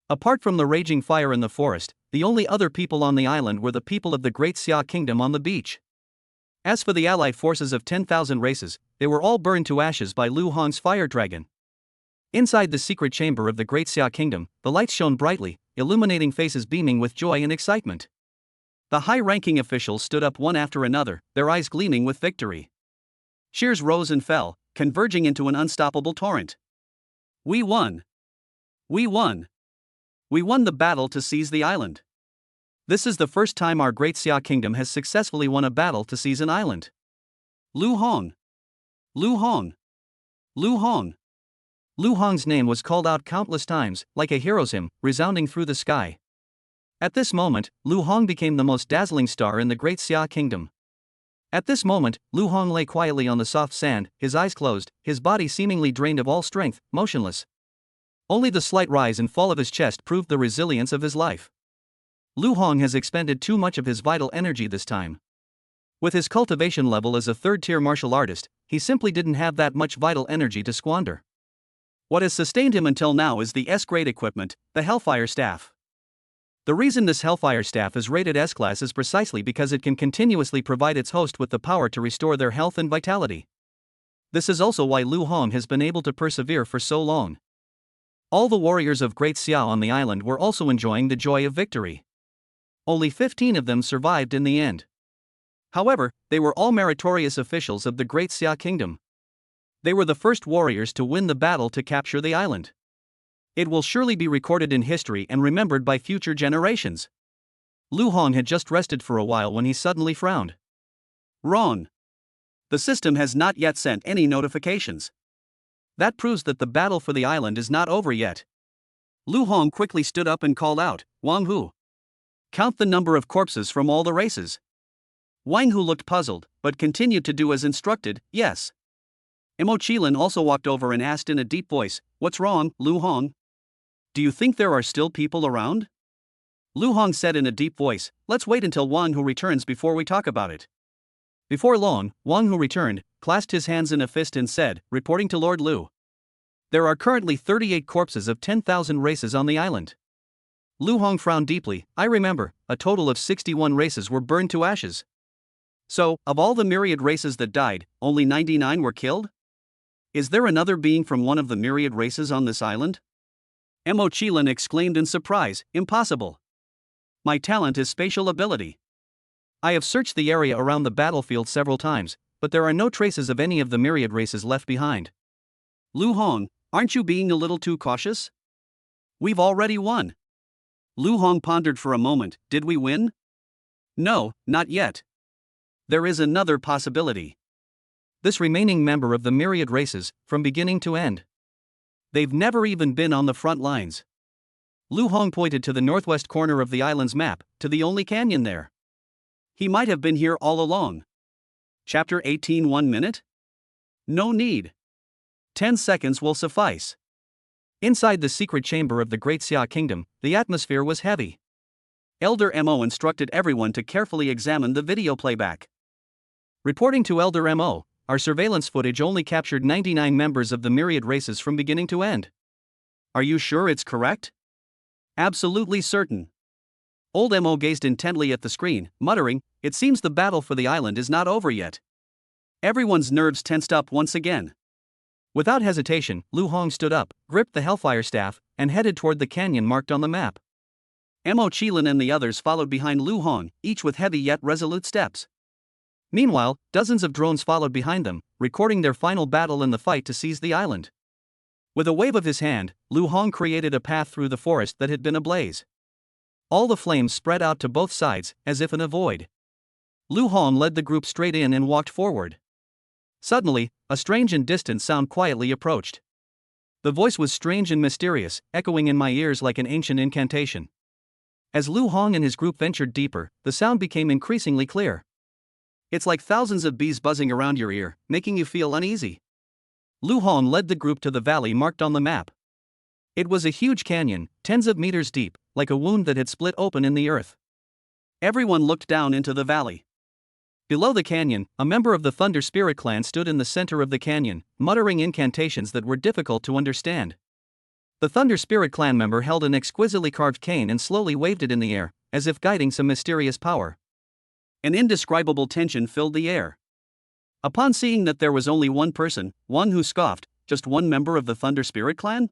[SPEAKER 1] Apart from the raging fire in the forest, the only other people on the island were the people of the Great Xia Kingdom on the beach. As for the allied forces of 10,000 races, they were all burned to ashes by Lu Hong's fire dragon. Inside the secret chamber of the Great Xia Kingdom, the lights shone brightly, illuminating faces beaming with joy and excitement. The high-ranking officials stood up one after another, their eyes gleaming with victory. Cheers rose and fell, converging into an unstoppable torrent. "We won! We won! We won the battle to seize the island. This is the first time our Great Xia Kingdom has successfully won a battle to seize an island. Lu Hong! Lu Hong! Lu Hong!" Lu Hong's name was called out countless times, like a hero's hymn, resounding through the sky. At this moment, Lu Hong became the most dazzling star in the Great Xia Kingdom. At this moment, Lu Hong lay quietly on the soft sand, his eyes closed, his body seemingly drained of all strength, motionless. Only the slight rise and fall of his chest proved the resilience of his life. Lu Hong has expended too much of his vital energy this time. With his cultivation level as a third-tier martial artist, he simply didn't have that much vital energy to squander. What has sustained him until now is the S-grade equipment, the Hellfire Staff. The reason this Hellfire Staff is rated S-class is precisely because it can continuously provide its host with the power to restore their health and vitality. This is also why Lu Hong has been able to persevere for so long. All the warriors of Great Xia on the island were also enjoying the joy of victory. Only 15 of them survived in the end. However, they were all meritorious officials of the Great Xia Kingdom. They were the first warriors to win the battle to capture the island. It will surely be recorded in history and remembered by future generations. Lu Hong had just rested for a while when he suddenly frowned. Wrong. The system has not yet sent any notifications. That proves that the battle for the island is not over yet. Lu Hong quickly stood up and called out, Wang Hu. Count the number of corpses from all the races. Wang Hu looked puzzled, but continued to do as instructed, yes. Mo Qilin also walked over and asked in a deep voice, What's wrong, Lu Hong? Do you think there are still people around? Lu Hong said in a deep voice, Let's wait until Wang Hu returns before we talk about it. Before long, Wang Hu returned, clasped his hands in a fist and said, reporting to Lord Lu. There are currently 38 corpses of 10,000 races on the island. Lu Hong frowned deeply. I remember, a total of 61 races were burned to ashes. So, of all the myriad races that died, only 99 were killed? Is there another being from one of the myriad races on this island? Mo Qilin exclaimed in surprise, Impossible. My talent is spatial ability. I have searched the area around the battlefield several times, but there are no traces of any of the myriad races left behind. Lu Hong, aren't you being a little too cautious? We've already won. Lu Hong pondered for a moment. Did we win? No, not yet. There is another possibility. This remaining member of the myriad races, from beginning to end. They've never even been on the front lines. Lu Hong pointed to the northwest corner of the island's map, to the only canyon there. He might have been here all along. Chapter 18 1 minute? No need. 10 seconds will suffice. Inside the secret chamber of the Great Xia Kingdom, the atmosphere was heavy. Elder Mo instructed everyone to carefully examine the video playback. Reporting to Elder Mo, our surveillance footage only captured 99 members of the myriad races from beginning to end. Are you sure it's correct? Absolutely certain. Old Mo gazed intently at the screen, muttering, It seems the battle for the island is not over yet. Everyone's nerves tensed up once again. Without hesitation, Lu Hong stood up, gripped the Hellfire Staff, and headed toward the canyon marked on the map. Mo Qilin and the others followed behind Lu Hong, each with heavy yet resolute steps. Meanwhile, dozens of drones followed behind them, recording their final battle in the fight to seize the island. With a wave of his hand, Lu Hong created a path through the forest that had been ablaze. All the flames spread out to both sides, as if in a void. Lu Hong led the group straight in and walked forward. Suddenly, a strange and distant sound quietly approached. The voice was strange and mysterious, echoing in my ears like an ancient incantation. As Lu Hong and his group ventured deeper, the sound became increasingly clear. It's like thousands of bees buzzing around your ear, making you feel uneasy. Lu Hong led the group to the valley marked on the map. It was a huge canyon, tens of meters deep, like a wound that had split open in the earth. Everyone looked down into the valley. Below the canyon, a member of the Thunder Spirit clan stood in the center of the canyon, muttering incantations that were difficult to understand. The Thunder Spirit clan member held an exquisitely carved cane and slowly waved it in the air, as if guiding some mysterious power. An indescribable tension filled the air. Upon seeing that there was only one person, Wang Hu scoffed, Just one member of the Thunder Spirit clan?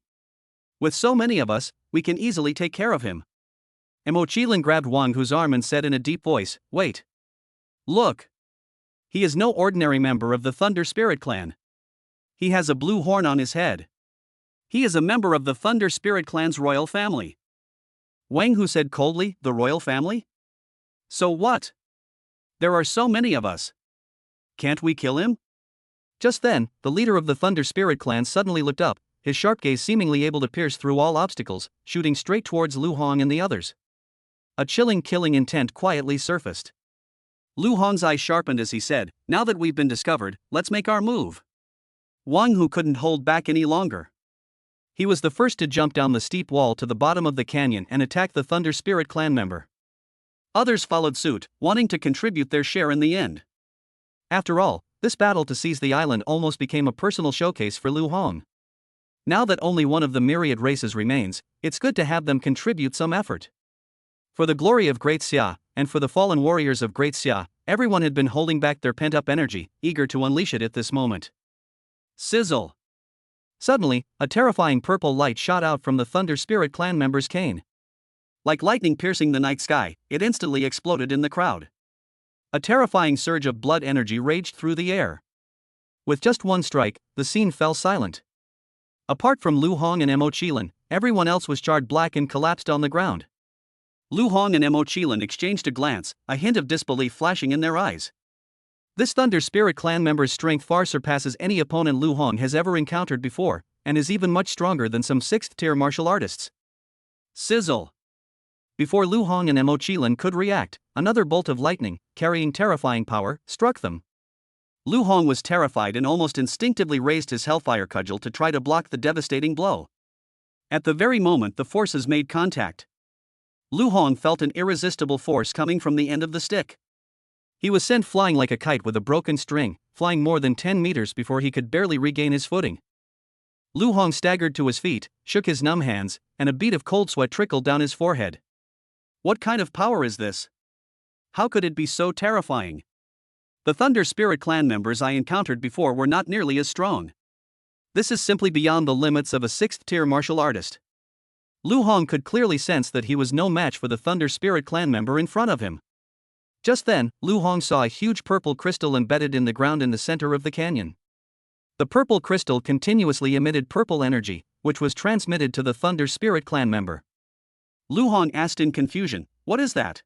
[SPEAKER 1] With so many of us, we can easily take care of him. Mo Qilin grabbed Wang Hu's arm and said in a deep voice, Wait. Look. He is no ordinary member of the Thunder Spirit clan. He has a blue horn on his head. He is a member of the Thunder Spirit clan's royal family. Wang Hu said coldly, The royal family? So what? There are so many of us. Can't we kill him? Just then, the leader of the Thunder Spirit clan suddenly looked up, his sharp gaze seemingly able to pierce through all obstacles, shooting straight towards Lu Hong and the others. A chilling killing intent quietly surfaced. Lu Hong's eyes sharpened as he said, Now that we've been discovered, let's make our move. Wang Hu couldn't hold back any longer. He was the first to jump down the steep wall to the bottom of the canyon and attack the Thunder Spirit clan member. Others followed suit, wanting to contribute their share in the end. After all, this battle to seize the island almost became a personal showcase for Lu Hong. Now that only one of the myriad races remains, it's good to have them contribute some effort. For the glory of Great Xia, and for the fallen warriors of Great Xia, everyone had been holding back their pent-up energy, eager to unleash it at this moment. Sizzle! Suddenly, a terrifying purple light shot out from the Thunder Spirit clan member's cane. Like lightning piercing the night sky, it instantly exploded in the crowd. A terrifying surge of blood energy raged through the air. With just one strike, the scene fell silent. Apart from Lu Hong and Mo Qilin, everyone else was charred black and collapsed on the ground. Lu Hong and Mo Qilin exchanged a glance, a hint of disbelief flashing in their eyes. This Thunder Spirit clan member's strength far surpasses any opponent Lu Hong has ever encountered before, and is even much stronger than some 6th-tier martial artists. Sizzle! Before Lu Hong and Mo Qilin could react, another bolt of lightning, carrying terrifying power, struck them. Lu Hong was terrified and almost instinctively raised his Hellfire Cudgel to try to block the devastating blow. At the very moment the forces made contact, Lu Hong felt an irresistible force coming from the end of the stick. He was sent flying like a kite with a broken string, flying more than 10 meters before he could barely regain his footing. Lu Hong staggered to his feet, shook his numb hands, and a bead of cold sweat trickled down his forehead. What kind of power is this? How could it be so terrifying? The Thunder Spirit clan members I encountered before were not nearly as strong. This is simply beyond the limits of a 6th-tier martial artist. Lu Hong could clearly sense that he was no match for the Thunder Spirit clan member in front of him. Just then, Lu Hong saw a huge purple crystal embedded in the ground in the center of the canyon. The purple crystal continuously emitted purple energy, which was transmitted to the Thunder Spirit clan member. Lu Hong asked in confusion, "What is that?"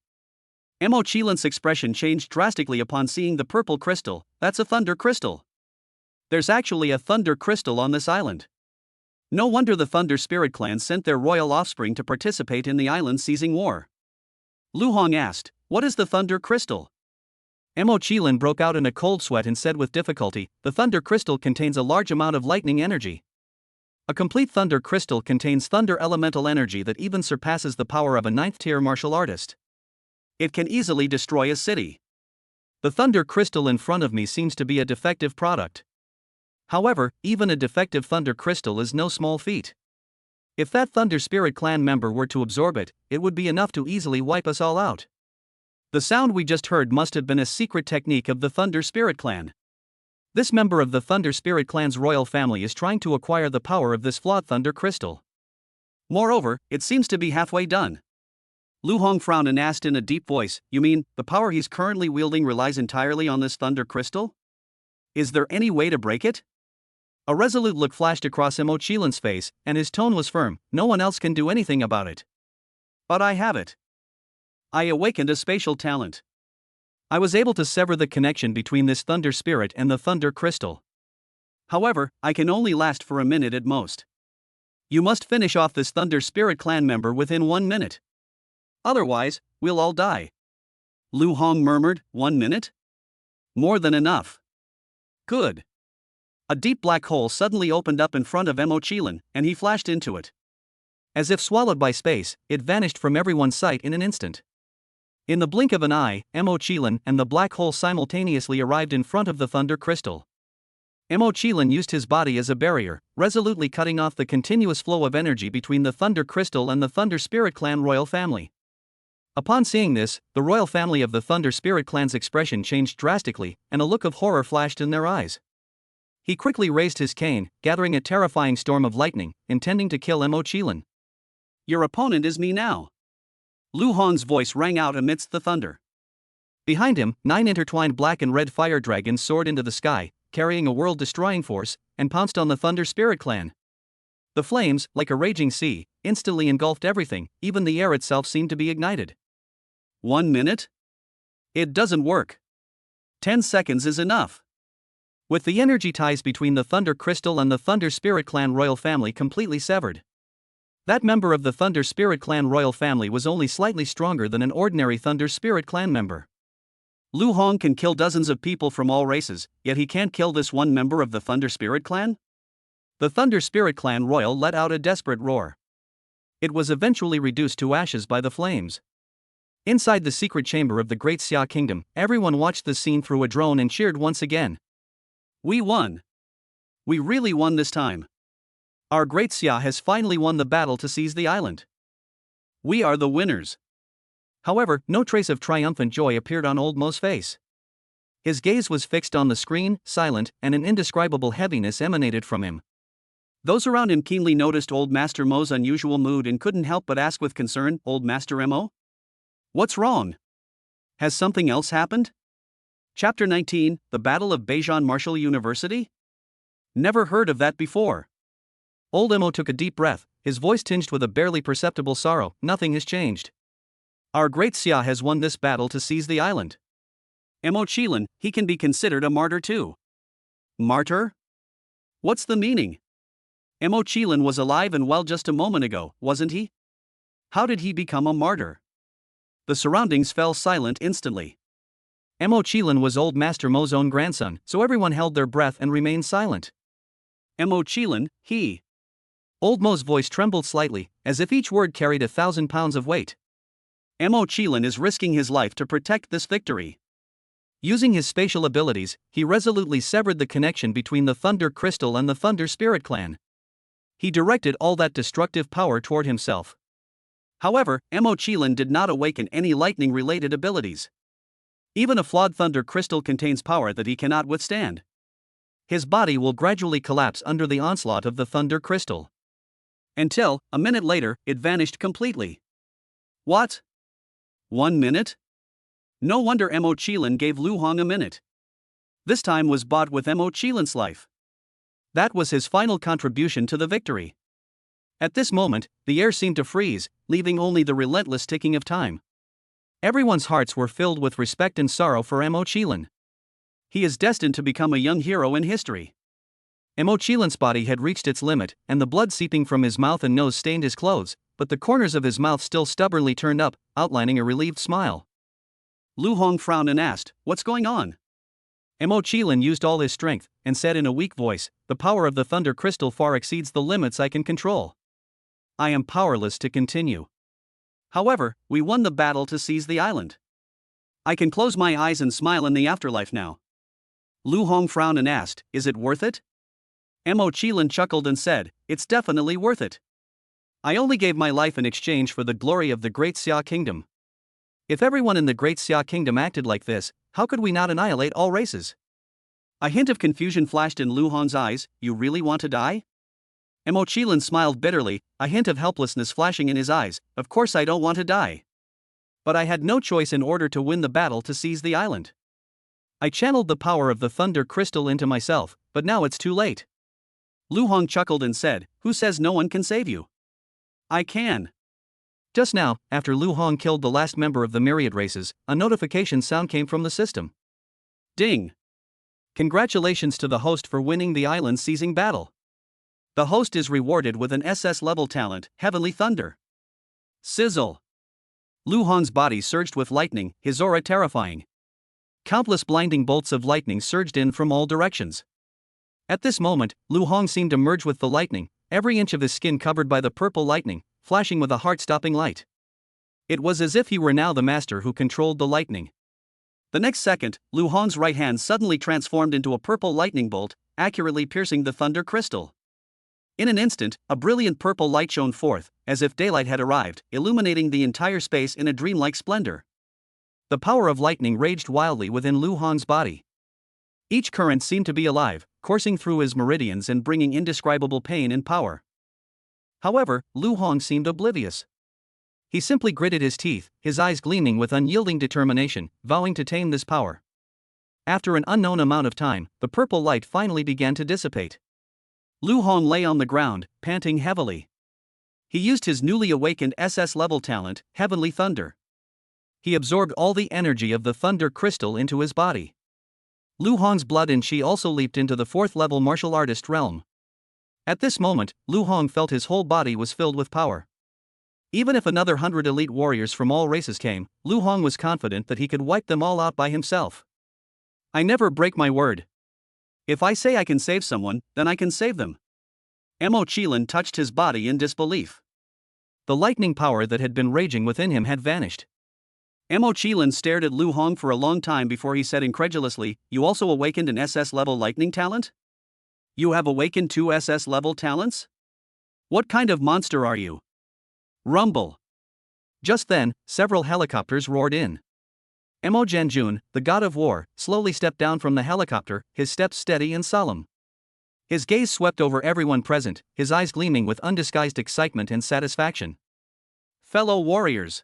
[SPEAKER 1] Mo Qilin's expression changed drastically upon seeing the purple crystal. "That's a thunder crystal. There's actually a thunder crystal on this island. No wonder the Thunder Spirit clan sent their royal offspring to participate in the island-seizing war." Lu Hong asked, "What is the thunder crystal?" Mo Qilin broke out in a cold sweat and said with difficulty, "The thunder crystal contains a large amount of lightning energy. A complete thunder crystal contains thunder elemental energy that even surpasses the power of a 9th-tier martial artist. It can easily destroy a city. The thunder crystal in front of me seems to be a defective product. However, even a defective thunder crystal is no small feat. If that Thunder Spirit clan member were to absorb it, it would be enough to easily wipe us all out." The sound we just heard must have been a secret technique of the Thunder Spirit clan. This member of the Thunder Spirit clan's royal family is trying to acquire the power of this flawed thunder crystal. Moreover, it seems to be halfway done. Lu Hong frowned and asked in a deep voice, "You mean, the power he's currently wielding relies entirely on this thunder crystal? Is there any way to break it?" A resolute look flashed across Mo Qilin's face, and his tone was firm. "No one else can do anything about it. But I have it. I awakened a spatial talent. I was able to sever the connection between this thunder spirit and the thunder crystal. However, I can only last for a minute at most. You must finish off this Thunder Spirit clan member within 1 minute. Otherwise, we'll all die." Lu Hong murmured, 1 minute? More than enough. Good. A deep black hole suddenly opened up in front of Mo Qilin, and he flashed into it. As if swallowed by space, it vanished from everyone's sight in an instant. In the blink of an eye, Mo Qilin and the black hole simultaneously arrived in front of the thunder crystal. Mo Qilin used his body as a barrier, resolutely cutting off the continuous flow of energy between the thunder crystal and the Thunder Spirit clan royal family. Upon seeing this, the royal family of the Thunder Spirit clan's expression changed drastically, and a look of horror flashed in their eyes. He quickly raised his cane, gathering a terrifying storm of lightning, intending to kill Mo Qilin. "Your opponent is me now." Lu Hong's voice rang out amidst the thunder. Behind him, 9 intertwined black and red fire dragons soared into the sky, carrying a world-destroying force, and pounced on the Thunder Spirit clan. The flames, like a raging sea, instantly engulfed everything. Even the air itself seemed to be ignited. 1 minute? It doesn't work. 10 seconds is enough. With the energy ties between the Thunder Crystal and the Thunder Spirit clan royal family completely severed, that member of the Thunder Spirit clan royal family was only slightly stronger than an ordinary Thunder Spirit clan member. Lu Hong can kill dozens of people from all races, yet he can't kill this one member of the Thunder Spirit clan? The Thunder Spirit clan royal let out a desperate roar. It was eventually reduced to ashes by the flames. Inside the secret chamber of the Great Xia Kingdom, everyone watched the scene through a drone and cheered once again. "We won. We really won this time. Our great Xia has finally won the battle to seize the island. We are the winners. However, no trace of triumphant joy appeared on old Mo's face. His gaze was fixed on the screen, silent, and an indescribable heaviness emanated from him. Those around him keenly noticed old Master Mo's unusual mood and couldn't help but ask with concern, "Old Master Mo? What's wrong? Has something else happened?" Chapter 19, The Battle of Beijing Martial University? Never heard of that before. Old Mo took a deep breath, his voice tinged with a barely perceptible sorrow. Nothing has changed. Our great Xia has won this battle to seize the island. Mo Qilin, he can be considered a martyr too. Martyr? What's the meaning? Mo Qilin was alive and well just a moment ago, wasn't he? How did he become a martyr? The surroundings fell silent instantly. Mo Qilin was old Master Mo's own grandson, so everyone held their breath and remained silent. Mo Qilin, he. Old Mo's voice trembled slightly, as if each word carried 1,000 pounds of weight. Mo Qilin is risking his life to protect this victory. Using his spatial abilities, he resolutely severed the connection between the Thunder Crystal and the Thunder Spirit Clan. He directed all that destructive power toward himself. However, Mo Qilin did not awaken any lightning-related abilities. Even a flawed Thunder Crystal contains power that he cannot withstand. His body will gradually collapse under the onslaught of the Thunder Crystal. Until, a minute later, it vanished completely. What? 1 minute? No wonder Mo Qilin gave Lu Hong a minute. This time was bought with Mo Qilin's life. That was his final contribution to the victory. At this moment, the air seemed to freeze, leaving only the relentless ticking of time. Everyone's hearts were filled with respect and sorrow for Mo Qilin. He is destined to become a young hero in history. Mo Qilin's body had reached its limit, and the blood seeping from his mouth and nose stained his clothes, but the corners of his mouth still stubbornly turned up, outlining a relieved smile. Lu Hong frowned and asked, "What's going on?" Mo Qilin used all his strength, and said in a weak voice, "The power of the Thunder Crystal far exceeds the limits I can control. I am powerless to continue. However, we won the battle to seize the island. I can close my eyes and smile in the afterlife now." Lu Hong frowned and asked, "Is it worth it?" Mo Qilin chuckled and said, "It's definitely worth it. I only gave my life in exchange for the glory of the Great Xia Kingdom. If everyone in the Great Xia Kingdom acted like this, how could we not annihilate all races?" A hint of confusion flashed in Lu Hong's eyes. "You really want to die?" Mo Qilin smiled bitterly, a hint of helplessness flashing in his eyes. "Of course I don't want to die. But I had no choice in order to win the battle to seize the island. I channeled the power of the Thunder Crystal into myself, but now it's too late." Lu Hong chuckled and said, "Who says no one can save you? I can." Just now, after Lu Hong killed the last member of the myriad races, a notification sound came from the system. Ding! Congratulations to the host for winning the island-seizing battle. The host is rewarded with an SS-level talent, Heavenly Thunder. Sizzle! Lu Hong's body surged with lightning, his aura terrifying. Countless blinding bolts of lightning surged in from all directions. At this moment, Lu Hong seemed to merge with the lightning, every inch of his skin covered by the purple lightning, flashing with a heart-stopping light. It was as if he were now the master who controlled the lightning. The next second, Lu Hong's right hand suddenly transformed into a purple lightning bolt, accurately piercing the Thunder Crystal. In an instant, a brilliant purple light shone forth, as if daylight had arrived, illuminating the entire space in a dreamlike splendor. The power of lightning raged wildly within Lu Hong's body. Each current seemed to be alive, coursing through his meridians and bringing indescribable pain and power. However, Lu Hong seemed oblivious. He simply gritted his teeth, his eyes gleaming with unyielding determination, vowing to tame this power. After an unknown amount of time, the purple light finally began to dissipate. Lu Hong lay on the ground, panting heavily. He used his newly awakened SS-level talent, Heavenly Thunder. He absorbed all the energy of the Thunder Crystal into his body. Lu Hong's blood and chi also leaped into the 4th-level martial artist realm. At this moment, Lu Hong felt his whole body was filled with power. Even if another 100 elite warriors from all races came, Lu Hong was confident that he could wipe them all out by himself. "I never break my word. If I say I can save someone, then I can save them." Mo Qilin touched his body in disbelief. The lightning power that had been raging within him had vanished. Mo Qilin stared at Lu Hong for a long time before he said incredulously, "You also awakened an SS-level lightning talent? You have awakened 2 SS-level talents?" What kind of monster are you? Rumble. Just then, several helicopters roared in. Mo Janjun, the god of war, slowly stepped down from the helicopter, his steps steady and solemn. His gaze swept over everyone present, his eyes gleaming with undisguised excitement and satisfaction. Fellow warriors.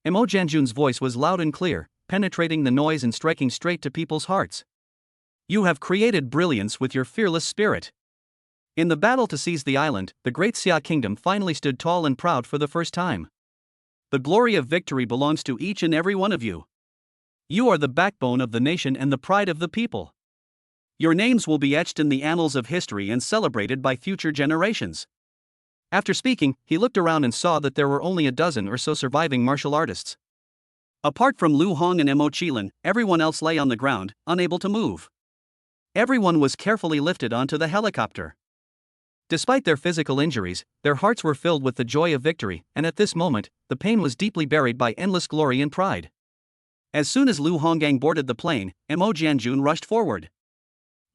[SPEAKER 1] Mo Janjun's voice was loud and clear, penetrating the noise and striking straight to people's hearts. You have created brilliance with your fearless spirit. In the battle to seize the island, the great Xia kingdom finally stood tall and proud for the first time. The glory of victory belongs to each and every one of you. You are the backbone of the nation and the pride of the people. Your names will be etched in the annals of history and celebrated by future generations. After speaking, he looked around and saw that there were only a dozen or so surviving martial artists. Apart from Lu Hong and Mo Qilin, everyone else lay on the ground, unable to move. Everyone was carefully lifted onto the helicopter. Despite their physical injuries, their hearts were filled with the joy of victory, and at this moment, the pain was deeply buried by endless glory and pride. As soon as Lu Honggang boarded the plane, Mo Janjun rushed forward.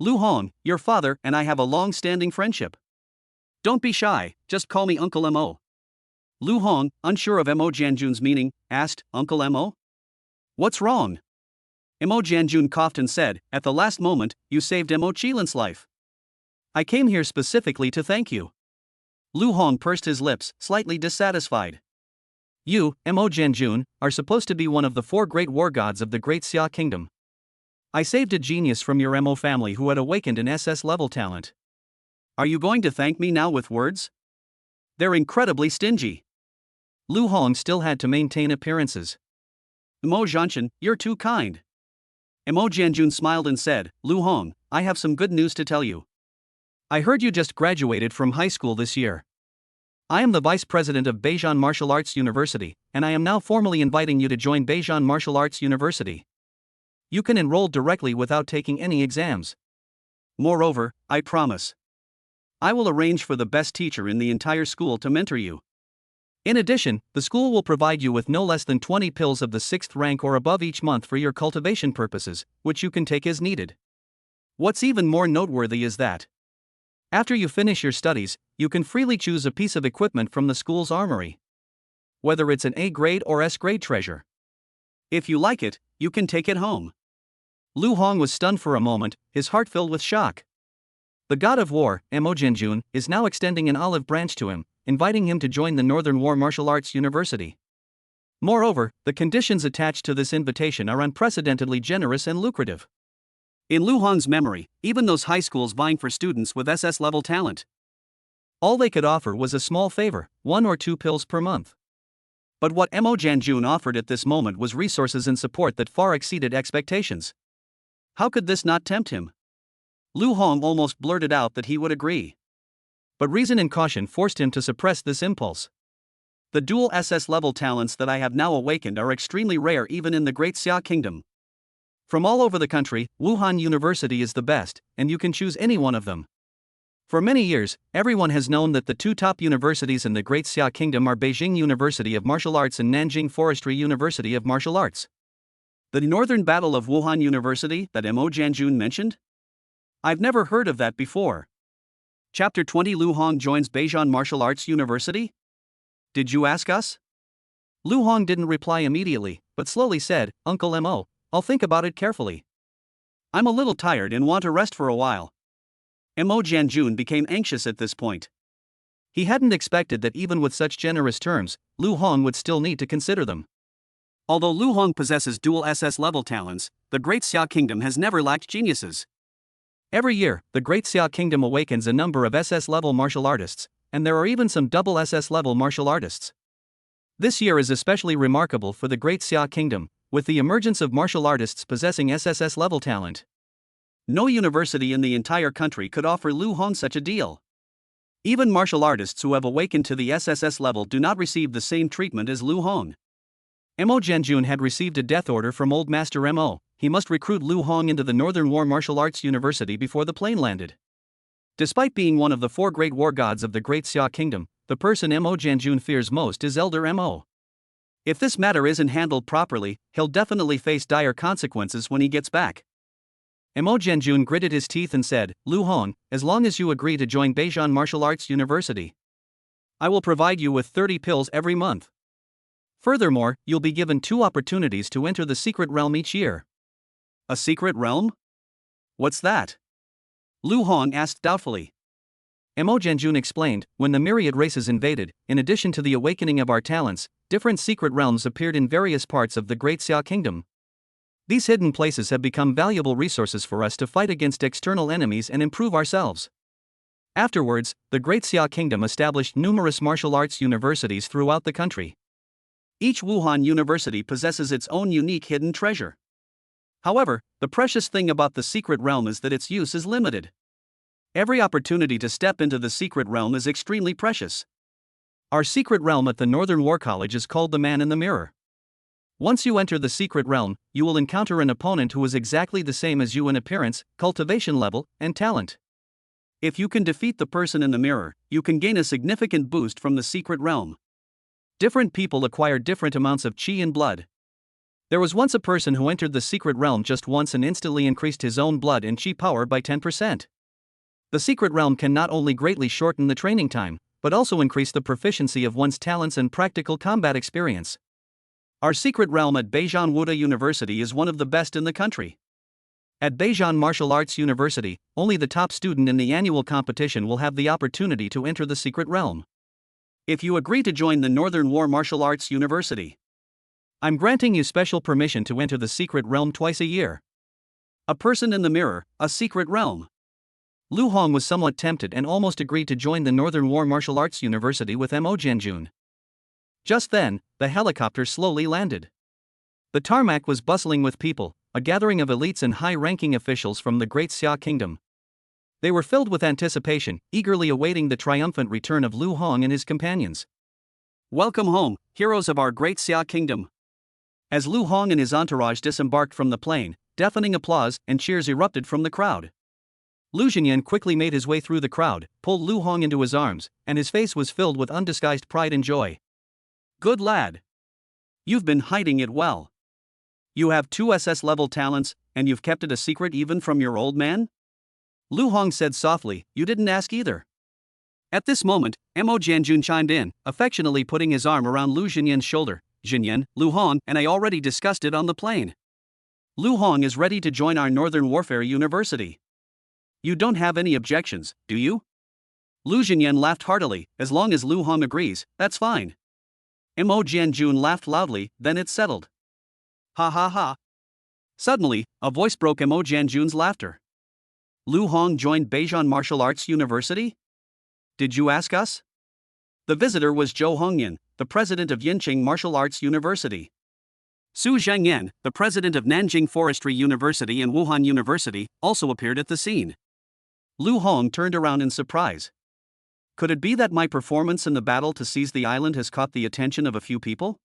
[SPEAKER 1] Lu Hong, your father and I have a long-standing friendship. Don't be shy, just call me Uncle Mo. Lu Hong, unsure of Mo Janjun's meaning, asked, Uncle Mo? What's wrong? Mo Janjun coughed and said, at the last moment, you saved Mo Qilin's life. I came here specifically to thank you. Lu Hong pursed his lips, slightly dissatisfied. You, Mo Janjun, are supposed to be one of the 4 great war gods of the great Xia kingdom. I saved a genius from your Mo family who had awakened an SS-level talent. Are you going to thank me now with words? They're incredibly stingy. Lu Hong still had to maintain appearances. Mo Janjun, you're too kind. Mo Janjun smiled and said, Lu Hong, I have some good news to tell you. I heard you just graduated from high school this year. I am the vice president of Beijing Martial Arts University, and I am now formally inviting you to join Beijing Martial Arts University. You can enroll directly without taking any exams. Moreover, I promise, I will arrange for the best teacher in the entire school to mentor you. In addition, the school will provide you with no less than 20 pills of the 6th rank or above each month for your cultivation purposes, which you can take as needed. What's even more noteworthy is that, after you finish your studies, you can freely choose a piece of equipment from the school's armory. Whether it's an A grade or S grade treasure. If you like it, you can take it home. Lu Hong was stunned for a moment, his heart filled with shock. The god of war, Mo Janjun, is now extending an olive branch to him, inviting him to join the Northern War Martial Arts University. Moreover, the conditions attached to this invitation are unprecedentedly generous and lucrative. In Lu Hong's memory, even those high schools vying for students with SS-level talent, all they could offer was a small favor, 1 or 2 pills per month. But what Mo Janjun offered at this moment was resources and support that far exceeded expectations. How could this not tempt him? Lu Hong almost blurted out that he would agree. But reason and caution forced him to suppress this impulse. The dual SS-level talents that I have now awakened are extremely rare even in the Great Xia Kingdom. From all over the country, Wuhan University is the best, and you can choose any one of them. For many years, everyone has known that the 2 top universities in the Great Xia Kingdom are Beijing University of Martial Arts and Nanjing Forestry University of Martial Arts. The Northern Battle of Wuhan University that Mo Janjun mentioned? I've never heard of that before. Chapter 20 Lu Hong joins Beijing Martial Arts University? Did you ask us? Lu Hong didn't reply immediately, but slowly said, Uncle Mo, I'll think about it carefully. I'm a little tired and want to rest for a while. Mo Janjun became anxious at this point. He hadn't expected that even with such generous terms, Lu Hong would still need to consider them. Although Lu Hong possesses dual SS-level talents, the Great Xia Kingdom has never lacked geniuses. Every year, the Great Xia Kingdom awakens a number of SS-level martial artists, and there are even some double SS-level martial artists. This year is especially remarkable for the Great Xia Kingdom, with the emergence of martial artists possessing SSS-level talent. No university in the entire country could offer Lu Hong such a deal. Even martial artists who have awakened to the SSS level do not receive the same treatment as Lu Hong. Mo Janjun had received a death order from Old Master Mo. He must recruit Lu Hong into the Northern War Martial Arts University before the plane landed. Despite being one of the 4 great war gods of the Great Xia Kingdom, the person Mo Janjun fears most is Elder Mo. If this matter isn't handled properly, he'll definitely face dire consequences when he gets back. Mo Janjun gritted his teeth and said, Lu Hong, as long as you agree to join Beijing Martial Arts University, I will provide you with 30 pills every month. Furthermore, you'll be given 2 opportunities to enter the secret realm each year. A secret realm? What's that? Lu Hong asked doubtfully. Mo Jianjun explained, when the myriad races invaded, in addition to the awakening of our talents, different secret realms appeared in various parts of the Great Xia Kingdom. These hidden places have become valuable resources for us to fight against external enemies and improve ourselves. Afterwards, the Great Xia Kingdom established numerous martial arts universities throughout the country. Each Wuhan university possesses its own unique hidden treasure. However, the precious thing about the secret realm is that its use is limited. Every opportunity to step into the secret realm is extremely precious. Our secret realm at the Northern War College is called the Man in the Mirror. Once you enter the secret realm, you will encounter an opponent who is exactly the same as you in appearance, cultivation level, and talent. If you can defeat the person in the mirror, you can gain a significant boost from the secret realm. Different people acquire different amounts of qi and blood. There was once a person who entered the secret realm just once and instantly increased his own blood and qi power by 10%. The secret realm can not only greatly shorten the training time, but also increase the proficiency of one's talents and practical combat experience. Our secret realm at Beijing Wuda University is one of the best in the country. At Beijing Martial Arts University, only the top student in the annual competition will have the opportunity to enter the secret realm. If you agree to join the Northern War Martial Arts University, I'm granting you special permission to enter the secret realm twice a year. A person in the mirror, a secret realm. Lu Hong was somewhat tempted and almost agreed to join the Northern War Martial Arts University with Mo Jianjun. Just then, the helicopter slowly landed. The tarmac was bustling with people, a gathering of elites and high-ranking officials from the Great Xia Kingdom. They were filled with anticipation, eagerly awaiting the triumphant return of Lu Hong and his companions. Welcome home, heroes of our Great Xia Kingdom. As Lu Hong and his entourage disembarked from the plane, deafening applause and cheers erupted from the crowd. Lu Xinyan quickly made his way through the crowd, pulled Lu Hong into his arms, and his face was filled with undisguised pride and joy. Good lad. You've been hiding it well. You have 2 SS-level talents, and you've kept it a secret even from your old man? Lu Hong said softly, you didn't ask either. At this moment, Mo Jianjun chimed in, affectionately putting his arm around Lu Xinyan's shoulder. Xinyan, Lu Hong, and I already discussed it on the plane. Lu Hong is ready to join our Northern Warfare University. You don't have any objections, do you? Lu Xinyan laughed heartily, as long as Lu Hong agrees, that's fine. Mo Jianjun laughed loudly, then it settled. Ha ha ha. Suddenly, a voice broke Mo Jianjun's laughter. Lu Hong joined Beijing Martial Arts University? Did you ask us? The visitor was Zhou Hongyan, the president of Yinqing Martial Arts University. Su Zhengyan, the president of Nanjing Forestry University and Wuhan University, also appeared at the scene. Lu Hong turned around in surprise. Could it be that my performance in the battle to seize the island has caught the attention of a few people?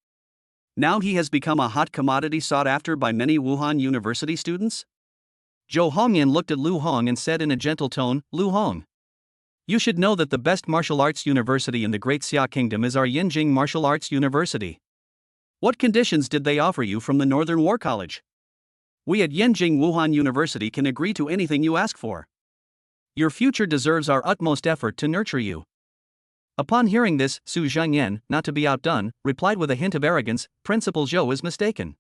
[SPEAKER 1] Now he has become a hot commodity sought after by many Wuhan University students? Zhou Hongyan looked at Lu Hong and said in a gentle tone, Lu Hong, you should know that the best martial arts university in the Great Xia Kingdom is our Yinjing Martial Arts University. What conditions did they offer you from the Northern War College? We at Yinjing Wuhan University can agree to anything you ask for. Your future deserves our utmost effort to nurture you. Upon hearing this, Su Zhengyan, not to be outdone, replied with a hint of arrogance, Principal Zhou is mistaken.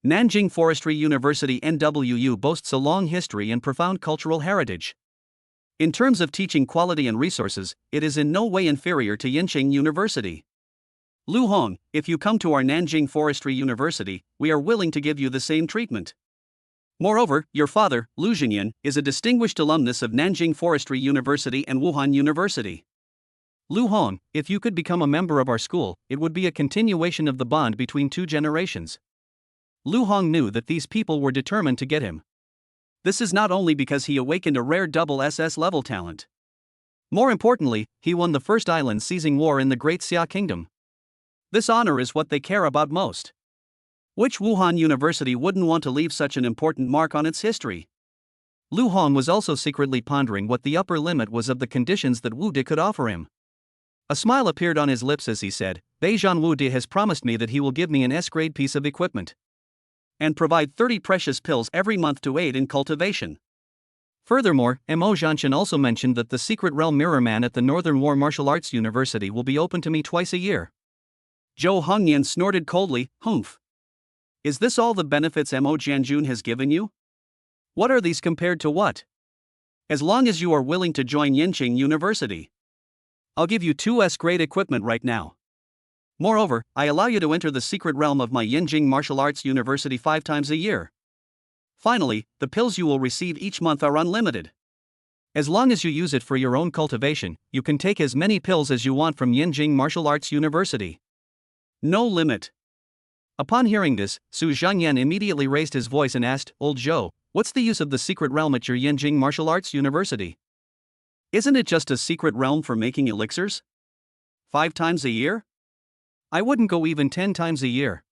[SPEAKER 1] Nanjing Forestry University NWU boasts a long history and profound cultural heritage. In terms of teaching quality and resources, it is in no way inferior to Yinqing University. Lu Hong, if you come to our Nanjing Forestry University, we are willing to give you the same treatment. Moreover, your father, Lu Xinyan, is a distinguished alumnus of Nanjing Forestry University and Wuhan University. Lu Hong, if you could become a member of our school, it would be a continuation of the bond between 2 generations. Lu Hong knew that these people were determined to get him. This is not only because he awakened a rare double SS level talent. More importantly, he won the first island seizing war in the Great Xia Kingdom. This honor is what they care about most. Which Wuhan University wouldn't want to leave such an important mark on its history? Lu Hong was also secretly pondering what the upper limit was of the conditions that Wu De could offer him. A smile appeared on his lips as he said, Beijing Wu De has promised me that he will give me an S-grade piece of equipment and provide 30 precious pills every month to aid in cultivation. Furthermore, Mo Jianchen also mentioned that the Secret Realm Mirror Man at the Northern War Martial Arts University will be open to me twice a year. Zhou Hongyan snorted coldly, humph. Is this all the benefits Mo Jianjun has given you? What are these compared to what? As long as you are willing to join Yinqing University, I'll give you 2S grade equipment right now. Moreover, I allow you to enter the secret realm of my Yinqing Martial Arts University 5 times a year. Finally, the pills you will receive each month are unlimited. As long as you use it for your own cultivation, you can take as many pills as you want from Yinqing Martial Arts University. No limit. Upon hearing this, Su Zhangyan immediately raised his voice and asked, Old Zhou, what's the use of the secret realm at your Yinqing Martial Arts University? Isn't it just a secret realm for making elixirs? 5 times a year? I wouldn't go even 10 times a year.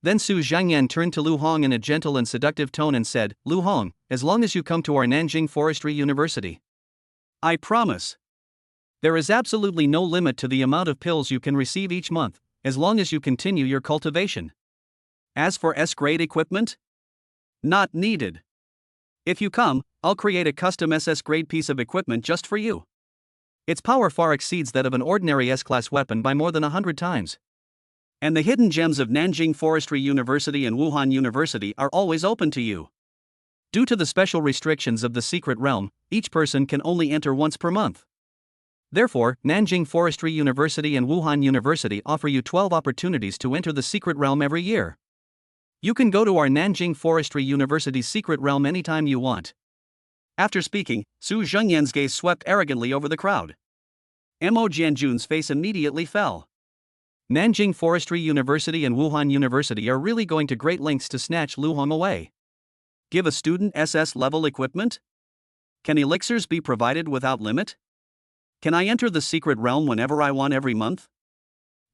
[SPEAKER 1] Then Su Zhangyan turned to Lu Hong in a gentle and seductive tone and said, Lu Hong, as long as you come to our Nanjing Forestry University, I promise. There is absolutely no limit to the amount of pills you can receive each month, as long as you continue your cultivation. As for S-grade equipment? Not needed. If you come, I'll create a custom SS-grade piece of equipment just for you. Its power far exceeds that of an ordinary S-class weapon by more than 100 times. And the hidden gems of Nanjing Forestry University and Wuhan University are always open to you. Due to the special restrictions of the secret realm, each person can only enter once per month. Therefore, Nanjing Forestry University and Wuhan University offer you 12 opportunities to enter the secret realm every year. You can go to our Nanjing Forestry University's secret realm anytime you want. After speaking, Su Zhengyan's gaze swept arrogantly over the crowd. Mo Jianjun's face immediately fell. Nanjing Forestry University and Wuhan University are really going to great lengths to snatch Lu Hong away. Give a student SS-level equipment? Can elixirs be provided without limit? Can I enter the secret realm whenever I want every month?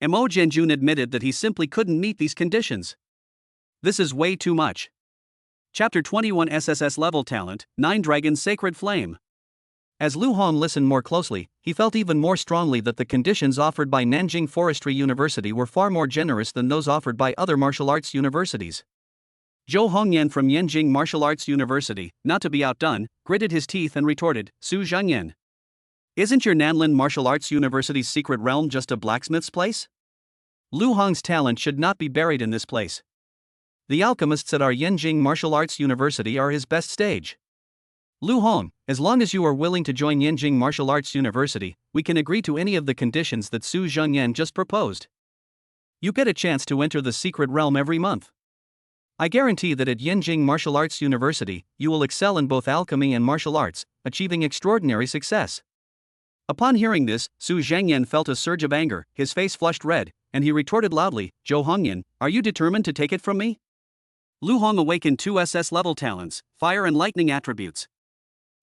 [SPEAKER 1] Mo Jianjun admitted that he simply couldn't meet these conditions. This is way too much. Chapter 21 SSS Level Talent, 9 Dragon's Sacred Flame. As Lu Hong listened more closely, he felt even more strongly that the conditions offered by Nanjing Forestry University were far more generous than those offered by other martial arts universities. Zhou Hongyan from Yinqing Martial Arts University, not to be outdone, gritted his teeth and retorted, Su Zhangyan. Isn't your Nanlin Martial Arts University's secret realm just a blacksmith's place? Lu Hong's talent should not be buried in this place. The alchemists at our Yinqing Martial Arts University are his best stage. Lu Hong, as long as you are willing to join Yinqing Martial Arts University, we can agree to any of the conditions that Su Zhengyan just proposed. You get a chance to enter the secret realm every month. I guarantee that at Yinqing Martial Arts University, you will excel in both alchemy and martial arts, achieving extraordinary success. Upon hearing this, Su Zhengyan felt a surge of anger, his face flushed red, and he retorted loudly, Zhou Hongyan, are you determined to take it from me? Lu Hong awakened 2 SS-level talents, fire and lightning attributes.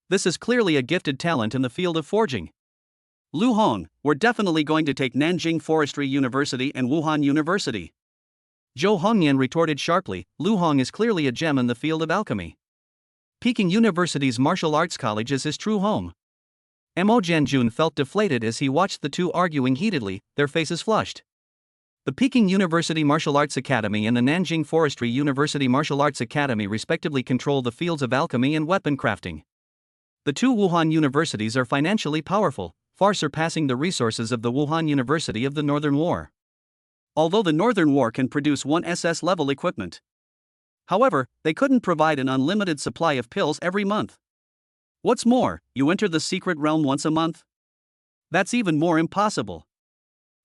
[SPEAKER 1] This is clearly a gifted talent in the field of forging. Lu Hong, we're definitely going to take Nanjing Forestry University and Wuhan University. Zhou Hongyan retorted sharply, Lu Hong is clearly a gem in the field of alchemy. Peking University's martial arts college is his true home. Mo Jianjun felt deflated as he watched the two arguing heatedly, their faces flushed. The Peking University Martial Arts Academy and the Nanjing Forestry University Martial Arts Academy respectively control the fields of alchemy and weapon crafting. The two Wuhan universities are financially powerful, far surpassing the resources of the Wuhan University of the Northern War. Although the Northern War can produce 1 SS-level equipment. However, they couldn't provide an unlimited supply of pills every month. What's more, you enter the secret realm once a month? That's even more impossible.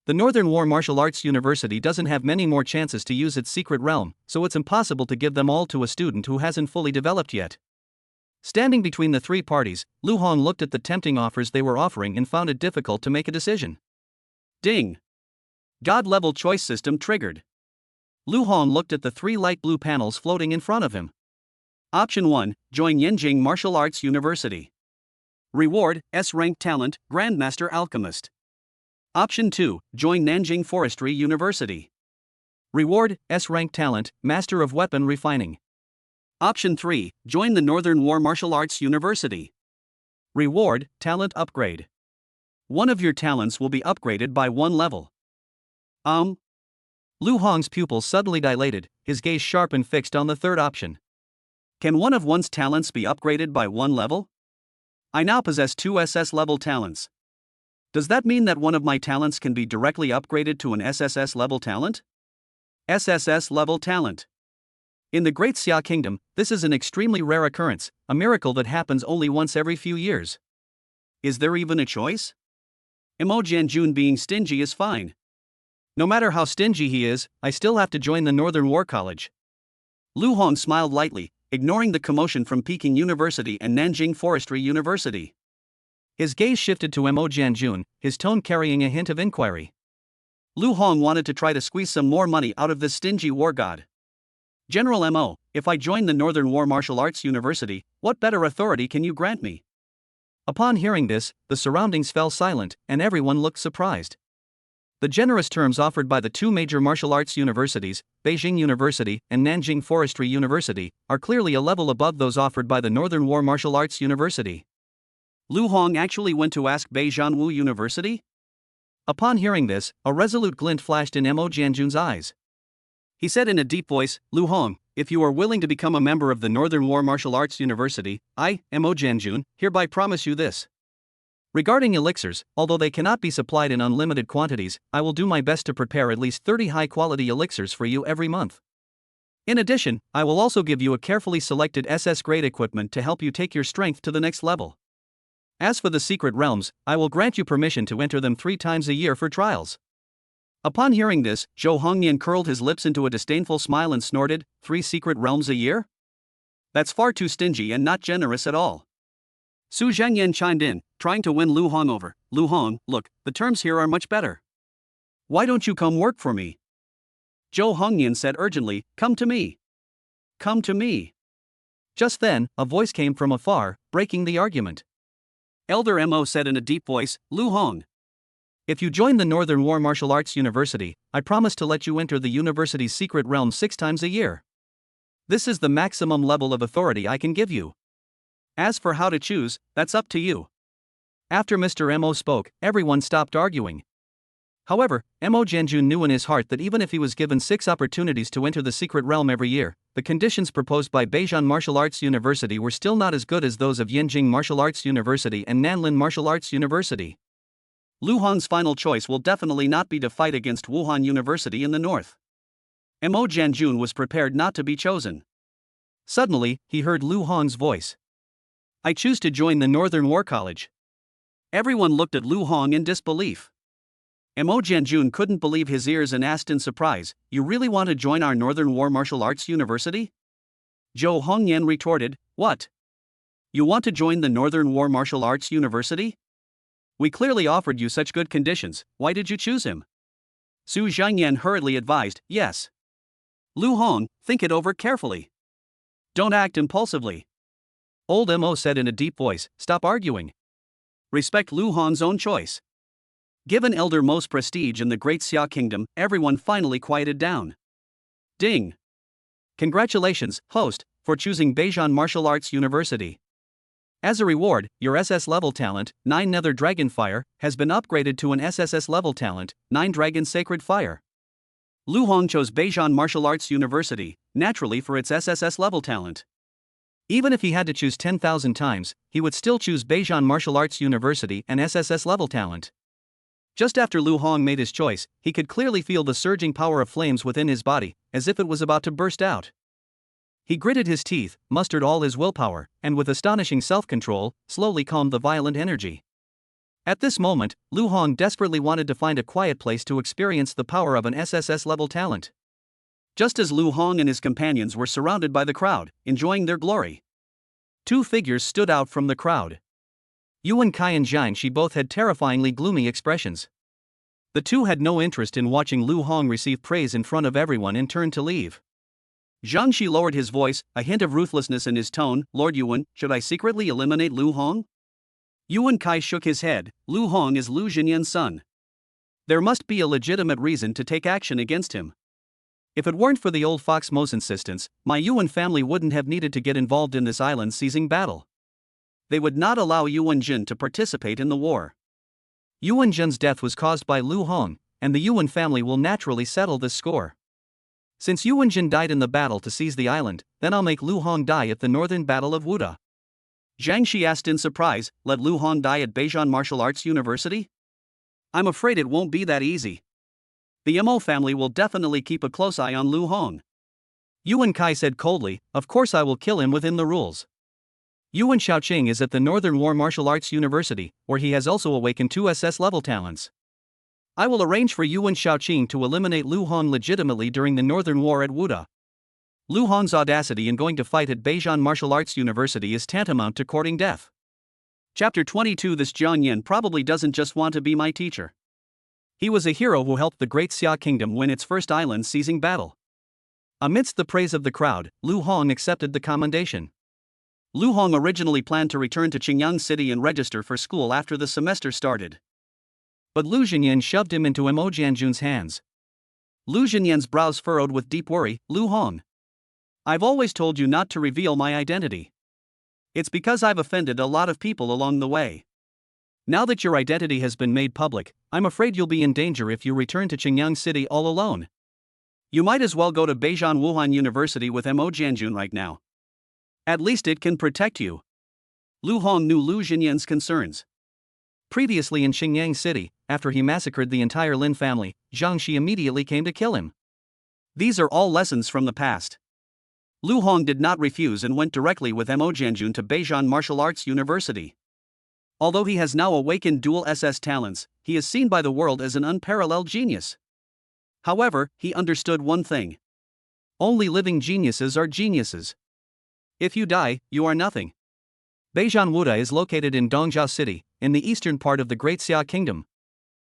[SPEAKER 1] The Northern War Martial Arts University doesn't have many more chances to use its secret realm, so it's impossible to give them all to a student who hasn't fully developed yet. Standing between the three parties, Lu Hong looked at the tempting offers they were offering and found it difficult to make a decision. Ding! God-level choice system triggered. Lu Hong looked at the 3 light blue panels floating in front of him. Option 1, join Yinqing Martial Arts University. Reward, S-rank talent, Grandmaster Alchemist. Option 2, join Nanjing Forestry University. Reward, S-rank talent, Master of Weapon Refining. Option 3, join the Northern War Martial Arts University. Reward, talent upgrade. One of your talents will be upgraded by 1 level. Lu Hong's pupils suddenly dilated, his gaze sharp and fixed on the third option. Can one of one's talents be upgraded by one level? I now possess 2 SS level talents. Does that mean that one of my talents can be directly upgraded to an SSS level talent? SSS level talent. In the Great Xia Kingdom, this is an extremely rare occurrence, a miracle that happens only once every few years. Is there even a choice? Emo Jianjun being stingy is fine. No matter how stingy he is, I still have to join the Northern War College. Lu Hong smiled lightly, ignoring the commotion from Peking University and Nanjing Forestry University. His gaze shifted to Emo Jianjun, his tone carrying a hint of inquiry. Lu Hong wanted to try to squeeze some more money out of this stingy war god. General Mo, if I join the Northern War Martial Arts University, what better authority can you grant me? Upon hearing this, the surroundings fell silent, and everyone looked surprised. The generous terms offered by the 2 major martial arts universities, Beijing University and Nanjing Forestry University, are clearly a level above those offered by the Northern War Martial Arts University. Lu Hong actually went to ask Beijianwu University? Upon hearing this, a resolute glint flashed in Mo Jianjun's eyes. He said in a deep voice, Lu Hong, if you are willing to become a member of the Northern War Martial Arts University, I, Mo Jianjun, hereby promise you this. Regarding elixirs, although they cannot be supplied in unlimited quantities, I will do my best to prepare at least 30 high-quality elixirs for you every month. In addition, I will also give you a carefully selected SS-grade equipment to help you take your strength to the next level. As for the secret realms, I will grant you permission to enter them 3 times a year for trials. Upon hearing this, Zhou Hongnian curled his lips into a disdainful smile and snorted, 3 secret realms a year? That's far too stingy and not generous at all. Su Zhangyan chimed in, trying to win Lu Hong over. Lu Hong, look, the terms here are much better. Why don't you come work for me? Zhou Hongnian said urgently, come to me. Come to me. Just then, a voice came from afar, breaking the argument. Elder Mo said in a deep voice, Lu Hong. If you join the Northern War Martial Arts University, I promise to let you enter the university's secret realm 6 times a year. This is the maximum level of authority I can give you. As for how to choose, that's up to you. After Mr. Mo spoke, everyone stopped arguing. However, Mo Jianjun knew in his heart that even if he was given 6 opportunities to enter the secret realm every year, the conditions proposed by Beijing Martial Arts University were still not as good as those of Yanjing Martial Arts University and Nanlin Martial Arts University. Lu Hong's final choice will definitely not be to fight against Wuhan University in the north. Mo Jianjun was prepared not to be chosen. Suddenly, he heard Lu Hong's voice. I choose to join the Northern War College. Everyone looked at Lu Hong in disbelief. Mo Jianjun couldn't believe his ears and asked in surprise, you really want to join our Northern War Martial Arts University? Zhou Hongnian retorted, what? You want to join the Northern War Martial Arts University? We clearly offered you such good conditions, why did you choose him? Su Zhangyan hurriedly advised, yes. Lu Hong, think it over carefully. Don't act impulsively. Old Mo said in a deep voice, stop arguing. Respect Lu Hong's own choice. Given Elder Mo's prestige in the Great Xia Kingdom, everyone finally quieted down. Ding! Congratulations, host, for choosing Beijing Martial Arts University. As a reward, your SS level talent, 9 Nether Dragon Fire, has been upgraded to an SSS level talent, 9 Dragon Sacred Fire. Lu Hong chose Beijing Martial Arts University, naturally for its SSS level talent. Even if he had to choose 10,000 times, he would still choose Beijing Martial Arts University and SSS level talent. Just after Lu Hong made his choice, he could clearly feel the surging power of flames within his body, as if it was about to burst out. He gritted his teeth, mustered all his willpower, and with astonishing self-control, slowly calmed the violent energy. At this moment, Lu Hong desperately wanted to find a quiet place to experience the power of an SSS level talent. Just as Lu Hong and his companions were surrounded by the crowd, enjoying their glory, 2 figures stood out from the crowd. Yuan Kai and Jian Shi both had terrifyingly gloomy expressions. The 2 had no interest in watching Lu Hong receive praise in front of everyone and turned to leave. Zhang Shi lowered his voice, a hint of ruthlessness in his tone, Lord Yuan, should I secretly eliminate Lu Hong? Yuan Kai shook his head, Lu Hong is Lu Jinyan's son. There must be a legitimate reason to take action against him. If it weren't for the old fox Mo's insistence, my Yuan family wouldn't have needed to get involved in this island-seizing battle. They would not allow Yuan Jin to participate in the war. Yuan Jin's death was caused by Lu Hong, and the Yuan family will naturally settle this score. Since Yu Wenjin died in the battle to seize the island, then I'll make Lu Hong die at the Northern Battle of Wuda. Zhang Shi asked in surprise, let Lu Hong die at Beijing Martial Arts University? I'm afraid it won't be that easy. The Mo family will definitely keep a close eye on Lu Hong. Yuan Kai said coldly, of course I will kill him within the rules. Yuan Shaoqing is at the Northern War Martial Arts University, where he has also awakened 2 SS level talents. I will arrange for Yuan Shaoqing to eliminate Lu Hong legitimately during the Northern War at Wuda. Lu Hong's audacity in going to fight at Beijing Martial Arts University is tantamount to courting death. Chapter 22. This Jiang Yan probably doesn't just want to be my teacher. He was a hero who helped the Great Xia Kingdom win its first island-seizing battle. Amidst the praise of the crowd, Lu Hong accepted the commendation. Lu Hong originally planned to return to Qingyang City and register for school after the semester started. But Lu Jinyan shoved him into Mo Jianjun's hands. Lu Jinyan's brows furrowed with deep worry. Lu Hong, I've always told you not to reveal my identity. It's because I've offended a lot of people along the way. Now that your identity has been made public, I'm afraid you'll be in danger if you return to Qingyang City all alone. You might as well go to Beijing Wuhan University with Mo Jianjun right now. At least it can protect you. Lu Hong knew Lu Jinyan's concerns. Previously in Qingyang City, after he massacred the entire Lin family, Zhang Shi immediately came to kill him. These are all lessons from the past. Lu Hong did not refuse and went directly with Mo Jianjun to Beijing Martial Arts University. Although he has now awakened dual SS talents, he is seen by the world as an unparalleled genius. However, he understood one thing. Only living geniuses are geniuses. If you die, you are nothing. Beijing Wuda is located in Dongzhou City, in the eastern part of the Great Xia Kingdom.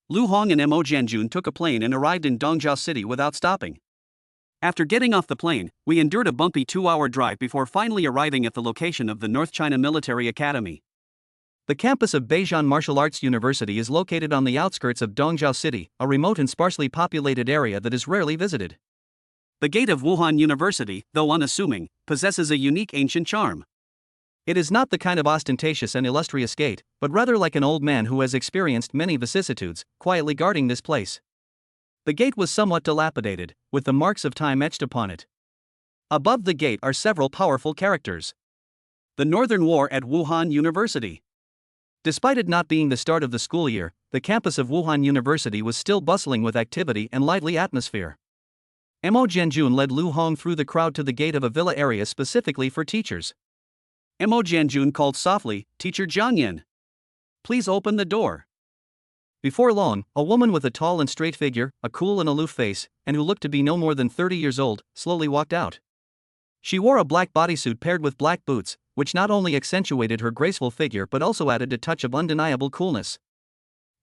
[SPEAKER 1] Lu Hong and Mo Jianjun took a plane and arrived in Dongzhou City without stopping. After getting off the plane, we endured a bumpy 2-hour drive before finally arriving at the location of the North China Military Academy. The campus of Beijing Martial Arts University is located on the outskirts of Dongzhou City, a remote and sparsely populated area that is rarely visited. The gate of Wuhan University, though unassuming, possesses a unique ancient charm. It is not the kind of ostentatious and illustrious gate, but rather like an old man who has experienced many vicissitudes, quietly guarding this place. The gate was somewhat dilapidated, with the marks of time etched upon it. Above the gate are several powerful characters. The Northern War at Wuhan University. Despite it not being the start of the school year, the campus of Wuhan University was still bustling with activity and lively atmosphere. Mo Jianjun led Lu Hong through the crowd to the gate of a villa area specifically for teachers. Mo Jianjun called softly, Teacher Jiang Yan, please open the door. Before long, a woman with a tall and straight figure, a cool and aloof face, and who looked to be no more than 30 years old, slowly walked out. She wore a black bodysuit paired with black boots, which not only accentuated her graceful figure but also added a touch of undeniable coolness.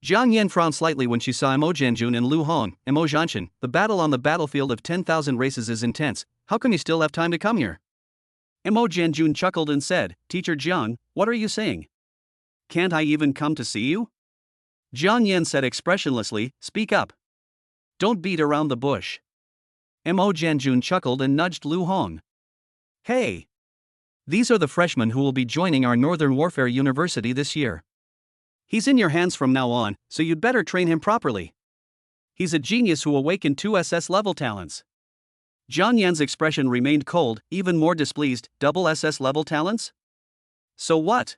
[SPEAKER 1] Jiang Yan frowned slightly when she saw Mo Jianjun and Lu Hong. Mo Jianjun, the battle on the battlefield of 10,000 races is intense, how come you still have time to come here? Mo Jianjun chuckled and said, Teacher Jiang, what are you saying? Can't I even come to see you? Jiang Yan said expressionlessly, speak up. Don't beat around the bush. Mo Jianjun chuckled and nudged Lu Hong. Hey! These are the freshmen who will be joining our Northern Warfare University this year. He's in your hands from now on, so you'd better train him properly. He's a genius who awakened 2 SS level talents. Jiang Yan's expression remained cold, even more displeased. Double SS level talents? So what?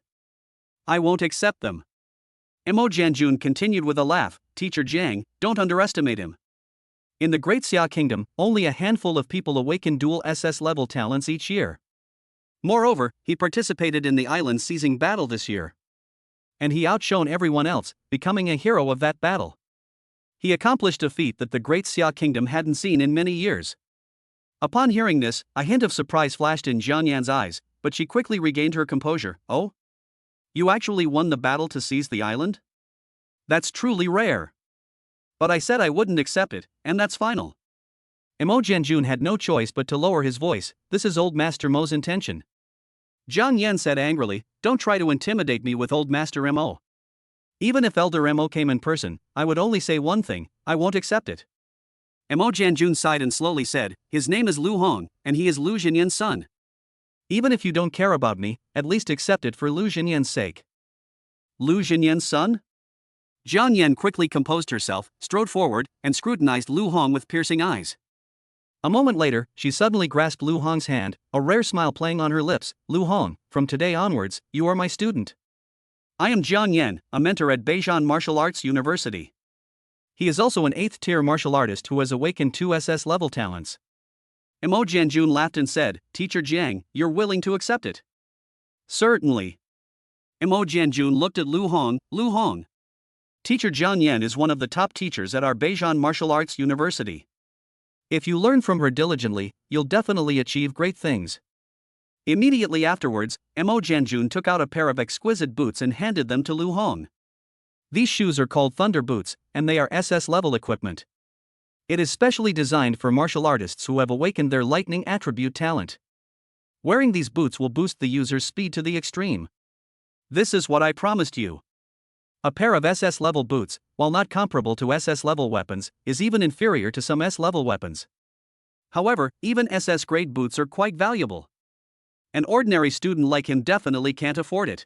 [SPEAKER 1] I won't accept them. Mo Jianjun continued with a laugh, Teacher Jiang, don't underestimate him. In the Great Xia Kingdom, only a handful of people awaken dual SS level talents each year. Moreover, he participated in the island seizing battle this year. And he outshone everyone else, becoming a hero of that battle. He accomplished a feat that the Great Xia Kingdom hadn't seen in many years. Upon hearing this, a hint of surprise flashed in Jiang Yan's eyes, but she quickly regained her composure. Oh? You actually won the battle to seize the island? That's truly rare. But I said I wouldn't accept it, and that's final. Mo Jianjun had no choice but to lower his voice. This is Old Master Mo's intention. Jiang Yan said angrily, don't try to intimidate me with Old Master Mo. Even if Elder Mo came in person, I would only say one thing, I won't accept it. Mo Jianjun sighed and slowly said, his name is Lu Hong, and he is Lu Jinyan's son. Even if you don't care about me, at least accept it for Lu Jinyan's sake. Lu Jinyan's son? Jiang Yan quickly composed herself, strode forward, and scrutinized Lu Hong with piercing eyes. A moment later, she suddenly grasped Lu Hong's hand, a rare smile playing on her lips. Lu Hong, from today onwards, you are my student. I am Jiang Yan, a mentor at Beijing Martial Arts University. He is also an 8th tier martial artist who has awakened 2 SS level talents. Mo Jianjun laughed and said, Teacher Jiang, you're willing to accept it? Certainly. Mo Jianjun looked at Lu Hong. Lu Hong. Teacher Jiang Yan is one of the top teachers at our Beijing Martial Arts University. If you learn from her diligently, you'll definitely achieve great things. Immediately afterwards, Mo Jianjun took out a pair of exquisite boots and handed them to Lu Hong. These shoes are called Thunder Boots, and they are SS level equipment. It is specially designed for martial artists who have awakened their lightning attribute talent. Wearing these boots will boost the user's speed to the extreme. This is what I promised you. A pair of SS level boots, while not comparable to SS level weapons, is even inferior to some S level weapons. However, even SS grade boots are quite valuable. An ordinary student like him definitely can't afford it.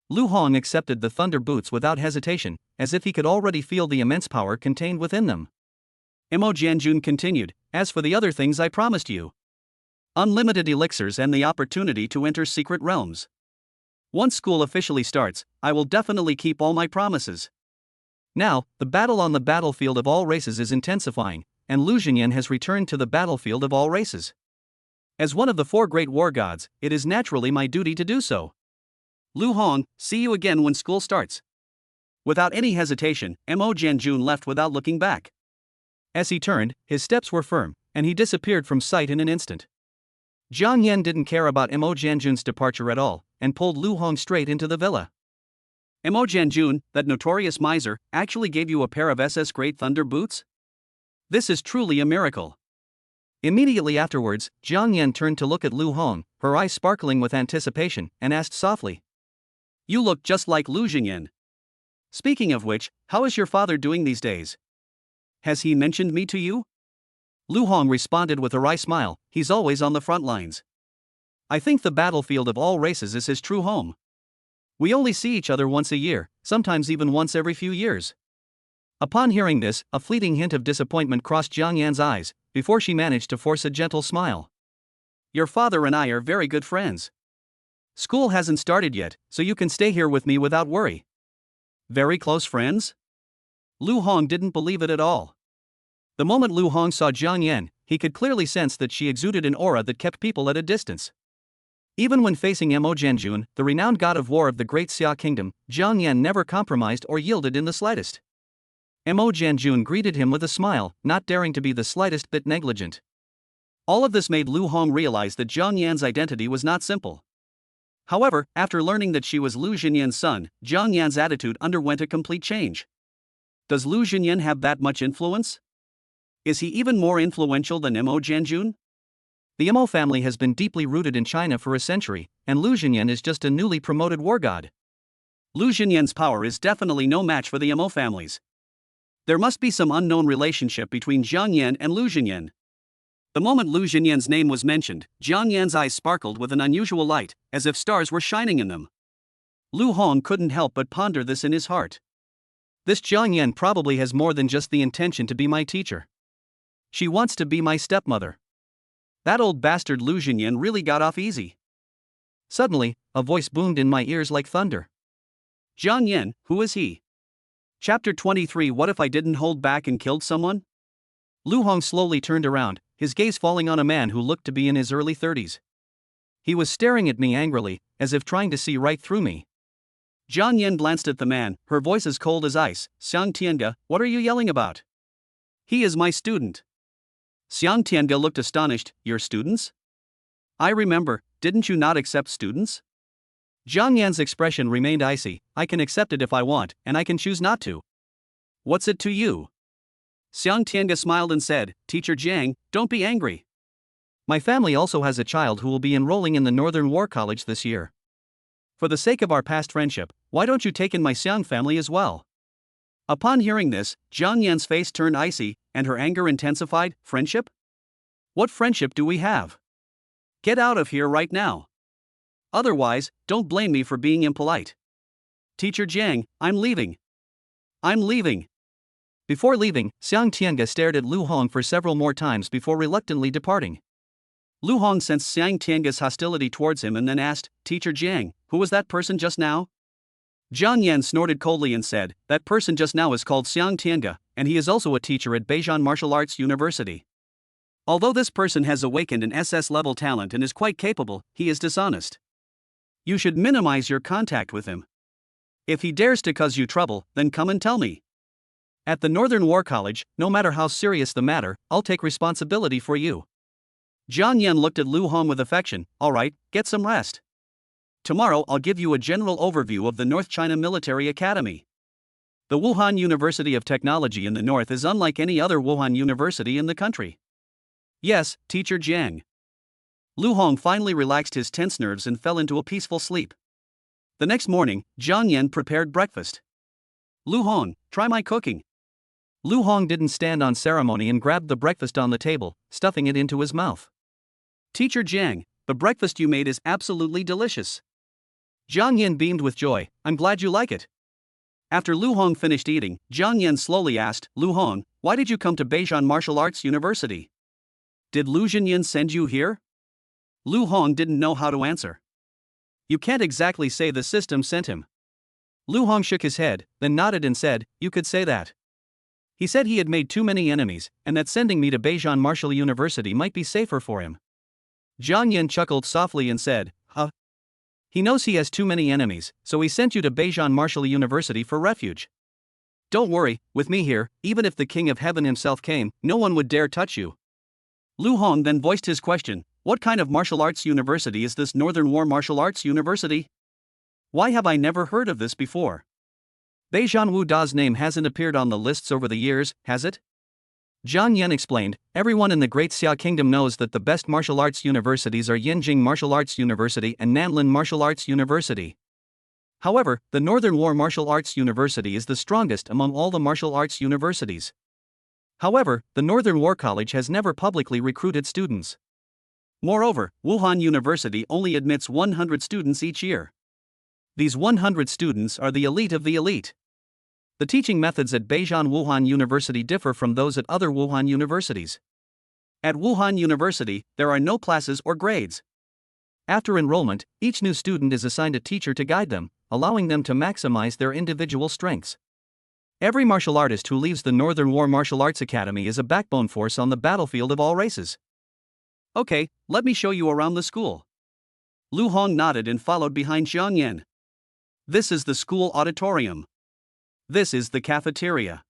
[SPEAKER 1] Lu Hong accepted the Thunder Boots without hesitation, as if he could already feel the immense power contained within them. Mo Jianjun continued, as for the other things I promised you. Unlimited elixirs and the opportunity to enter secret realms. Once school officially starts, I will definitely keep all my promises. Now, the battle on the battlefield of all races is intensifying, and Lu Xinyan has returned to the battlefield of all races. As one of the 4 great war gods, it is naturally my duty to do so. Lu Hong, see you again when school starts. Without any hesitation, Mo Jianjun left without looking back. As he turned, his steps were firm, and he disappeared from sight in an instant. Jiang Yan didn't care about Mo Jianjun's departure at all, and pulled Lu Hong straight into the villa. Mo Jianjun, that notorious miser, actually gave you a pair of SS grade Thunder Boots? This is truly a miracle. Immediately afterwards, Jiang Yan turned to look at Lu Hong, her eyes sparkling with anticipation, and asked softly. You look just like Lu Xinyan. Speaking of which, how is your father doing these days? Has he mentioned me to you? Lu Hong responded with a wry smile, he's always on the front lines. I think the battlefield of all races is his true home. We only see each other once a year, sometimes even once every few years. Upon hearing this, a fleeting hint of disappointment crossed Jiang Yan's eyes, before she managed to force a gentle smile. Your father and I are very good friends. School hasn't started yet, so you can stay here with me without worry. Very close friends? Lu Hong didn't believe it at all. The moment Lu Hong saw Jiang Yan, he could clearly sense that she exuded an aura that kept people at a distance. Even when facing Mo Jianjun, the renowned god of war of the Great Xia Kingdom, Jiang Yan never compromised or yielded in the slightest. Mo Jianjun greeted him with a smile, not daring to be the slightest bit negligent. All of this made Lu Hong realize that Jiang Yan's identity was not simple. However, after learning that she was Lu Xinyan's son, Jiang Yan's attitude underwent a complete change. Does Lu Xinyan have that much influence? Is he even more influential than Mo Jianjun? The Mo family has been deeply rooted in China for a century, and Lu Xinyan is just a newly promoted war god. Lu Xinyan's power is definitely no match for the Mo families. There must be some unknown relationship between Jiang Yan and Lu Xinyan. The moment Lu Xinyan's name was mentioned, Jiang Yan's eyes sparkled with an unusual light, as if stars were shining in them. Lu Hong couldn't help but ponder this in his heart. This Jiang Yan probably has more than just the intention to be my teacher. She wants to be my stepmother. That old bastard Lu Xinyan really got off easy. Suddenly, a voice boomed in my ears like thunder. Jiang Yan, who is he? Chapter 23. What if I didn't hold back and killed someone? Lu Hong slowly turned around, his gaze falling on a man who looked to be in his early 30s. He was staring at me angrily, as if trying to see right through me. Jiang Yan glanced at the man, her voice as cold as ice. Xiang Tianga, what are you yelling about? He is my student. Xiang Tianga looked astonished. Your students? I remember, didn't you not accept students? Jiang Yan's expression remained icy. I can accept it if I want, and I can choose not to. What's it to you? Xiang Tianga smiled and said, Teacher Jiang, don't be angry. My family also has a child who will be enrolling in the Northern War College this year. For the sake of our past friendship, why don't you take in my Xiang family as well? Upon hearing this, Jiang Yan's face turned icy, and her anger intensified. Friendship? What friendship do we have? Get out of here right now. Otherwise, don't blame me for being impolite. Teacher Jiang, I'm leaving. I'm leaving. Before leaving, Xiang Tiange stared at Lu Hong for several more times before reluctantly departing. Lu Hong sensed Xiang Tiange's hostility towards him and then asked, "Teacher Jiang, who was that person just now?" Jiang Yan snorted coldly and said, "That person just now is called Xiang Tiange, and he is also a teacher at Beijing Martial Arts University. Although this person has awakened an SS-level talent and is quite capable, he is dishonest. You should minimize your contact with him. If he dares to cause you trouble, then come and tell me. At the Northern War College, no matter how serious the matter, I'll take responsibility for you." Jiang Yan looked at Lu Hong with affection. "All right, get some rest. Tomorrow I'll give you a general overview of the North China Military Academy. The Wuhan University of Technology in the north is unlike any other Wuhan university in the country." "Yes, Teacher Jiang." Lu Hong finally relaxed his tense nerves and fell into a peaceful sleep. The next morning, Jiang Yan prepared breakfast. "Lu Hong, try my cooking." Lu Hong didn't stand on ceremony and grabbed the breakfast on the table, stuffing it into his mouth. "Teacher Jiang, the breakfast you made is absolutely delicious." Jiang Yan beamed with joy. "I'm glad you like it." After Lu Hong finished eating, Jiang Yan slowly asked, "Lu Hong, why did you come to Beijing Martial Arts University? Did Lu Jinyan send you here?" Lu Hong didn't know how to answer. "You can't exactly say the system sent him." Lu Hong shook his head, then nodded and said, "You could say that. He said he had made too many enemies, and that sending me to Beijing Martial University might be safer for him." Jiang Yan chuckled softly and said, "Huh? He knows he has too many enemies, so he sent you to Beijing Martial University for refuge. Don't worry, with me here, even if the King of Heaven himself came, no one would dare touch you." Lu Hong then voiced his question, "What kind of martial arts university is this Northern War Martial Arts University? Why have I never heard of this before? Beijing Wu Da's name hasn't appeared on the lists over the years, has it?" Jiang Yan explained, "Everyone in the Great Xia Kingdom knows that the best martial arts universities are Yinjing Martial Arts University and Nanlin Martial Arts University. However, the Northern War Martial Arts University is the strongest among all the martial arts universities. However, the Northern War College has never publicly recruited students. Moreover, Wuhan University only admits 100 students each year. These 100 students are the elite of the elite. The teaching methods at Beijing Wuhan University differ from those at other Wuhan universities. At Wuhan University, there are no classes or grades. After enrollment, each new student is assigned a teacher to guide them, allowing them to maximize their individual strengths. Every martial artist who leaves the Northern War Martial Arts Academy is a backbone force on the battlefield of all races." "Okay, let me show you around the school." Lu Hong nodded and followed behind Jiang Yan. "This is the school auditorium. This is the cafeteria.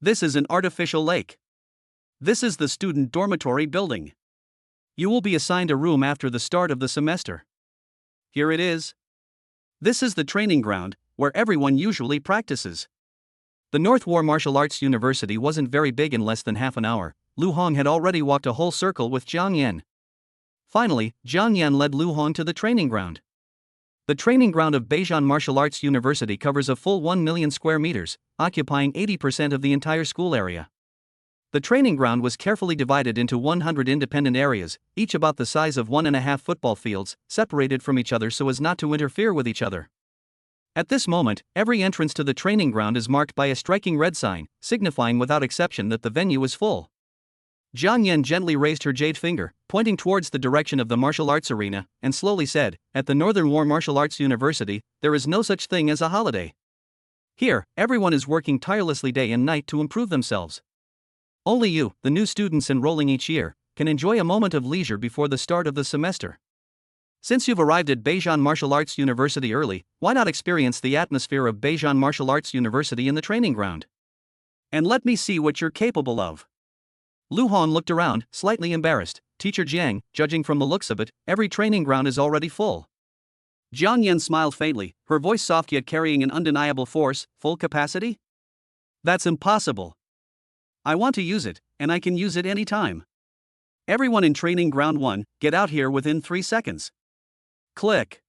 [SPEAKER 1] This is an artificial lake. This is the student dormitory building. You will be assigned a room after the start of the semester. Here it is. This is the training ground, where everyone usually practices." The North War Martial Arts University wasn't very big in less than half an hour. Lu Hong had already walked a whole circle with Jiang Yan. Finally, Jiang Yan led Lu Hong to the training ground. The training ground of Beijing Martial Arts University covers a full 1 million square meters, occupying 80% of the entire school area. The training ground was carefully divided into 100 independent areas, each about the size of 1.5 football fields, separated from each other so as not to interfere with each other. At this moment, every entrance to the training ground is marked by a striking red sign, signifying without exception that the venue is full. Jiang Yan gently raised her jade finger, pointing towards the direction of the martial arts arena, and slowly said, "At the Northern War Martial Arts University, there is no such thing as a holiday. Here, everyone is working tirelessly day and night to improve themselves. Only you, the new students enrolling each year, can enjoy a moment of leisure before the start of the semester. Since you've arrived at Beijing Martial Arts University early, why not experience the atmosphere of Beijing Martial Arts University in the training ground? And let me see what you're capable of." Lu Hong looked around, slightly embarrassed. "Teacher Jiang, judging from the looks of it, every training ground is already full." Jiang Yan smiled faintly, her voice soft yet carrying an undeniable force. "Full capacity? That's impossible. I want to use it, and I can use it any time. Everyone in training ground 1, get out here within 3 seconds. Click."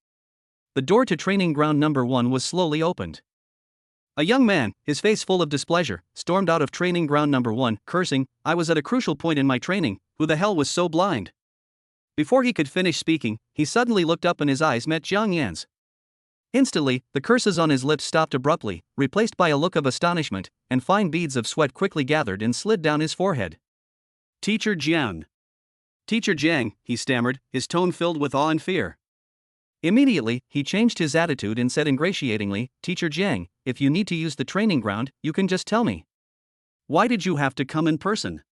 [SPEAKER 1] The door to training ground number 1 was slowly opened. A young man, his face full of displeasure, stormed out of training ground number 1, cursing, "I was at a crucial point in my training, who the hell was so blind?" Before he could finish speaking, he suddenly looked up and his eyes met Jiang Yan's. Instantly, the curses on his lips stopped abruptly, replaced by a look of astonishment, and fine beads of sweat quickly gathered and slid down his forehead. Teacher Jiang. Teacher Jiang, he stammered, his tone filled with awe and fear. Immediately, he changed his attitude and said ingratiatingly, Teacher Jiang, if you need to use the training ground, you can just tell me. Why did you have to come in person?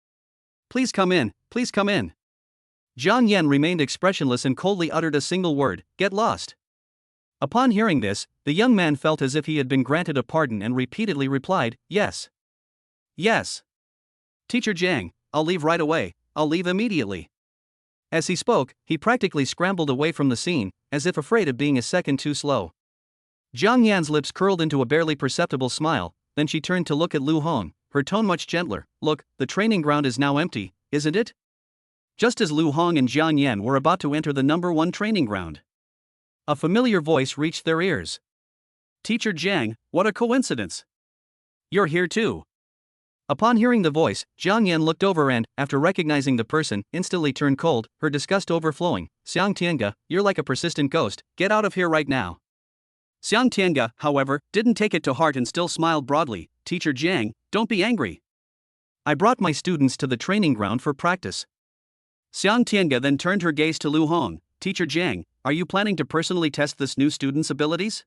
[SPEAKER 1] Please come in, please come in. Jiang Yan remained expressionless and coldly uttered a single word, get lost. Upon hearing this, the young man felt as if he had been granted a pardon and repeatedly replied, yes. Yes. Teacher Jiang, I'll leave right away, I'll leave immediately. As he spoke, he practically scrambled away from the scene, as if afraid of being a second too slow. Jiang Yan's lips curled into a barely perceptible smile, then she turned to look at Lu Hong, her tone much gentler. Look, the training ground is now empty, isn't it? Just as Lu Hong and Jiang Yan were about to enter the number 1 training ground, a familiar voice reached their ears. Teacher Jiang, what a coincidence. You're here too. Upon hearing the voice, Jiang Yan looked over and, after recognizing the person, instantly turned cold, her disgust overflowing. Xiang Tianga, you're like a persistent ghost, get out of here right now. Xiang Tianga, however, didn't take it to heart and still smiled broadly. Teacher Jiang, don't be angry. I brought my students to the training ground for practice. Xiang Tianga then turned her gaze to Lu Hong. Teacher Jiang, are you planning to personally test this new student's abilities?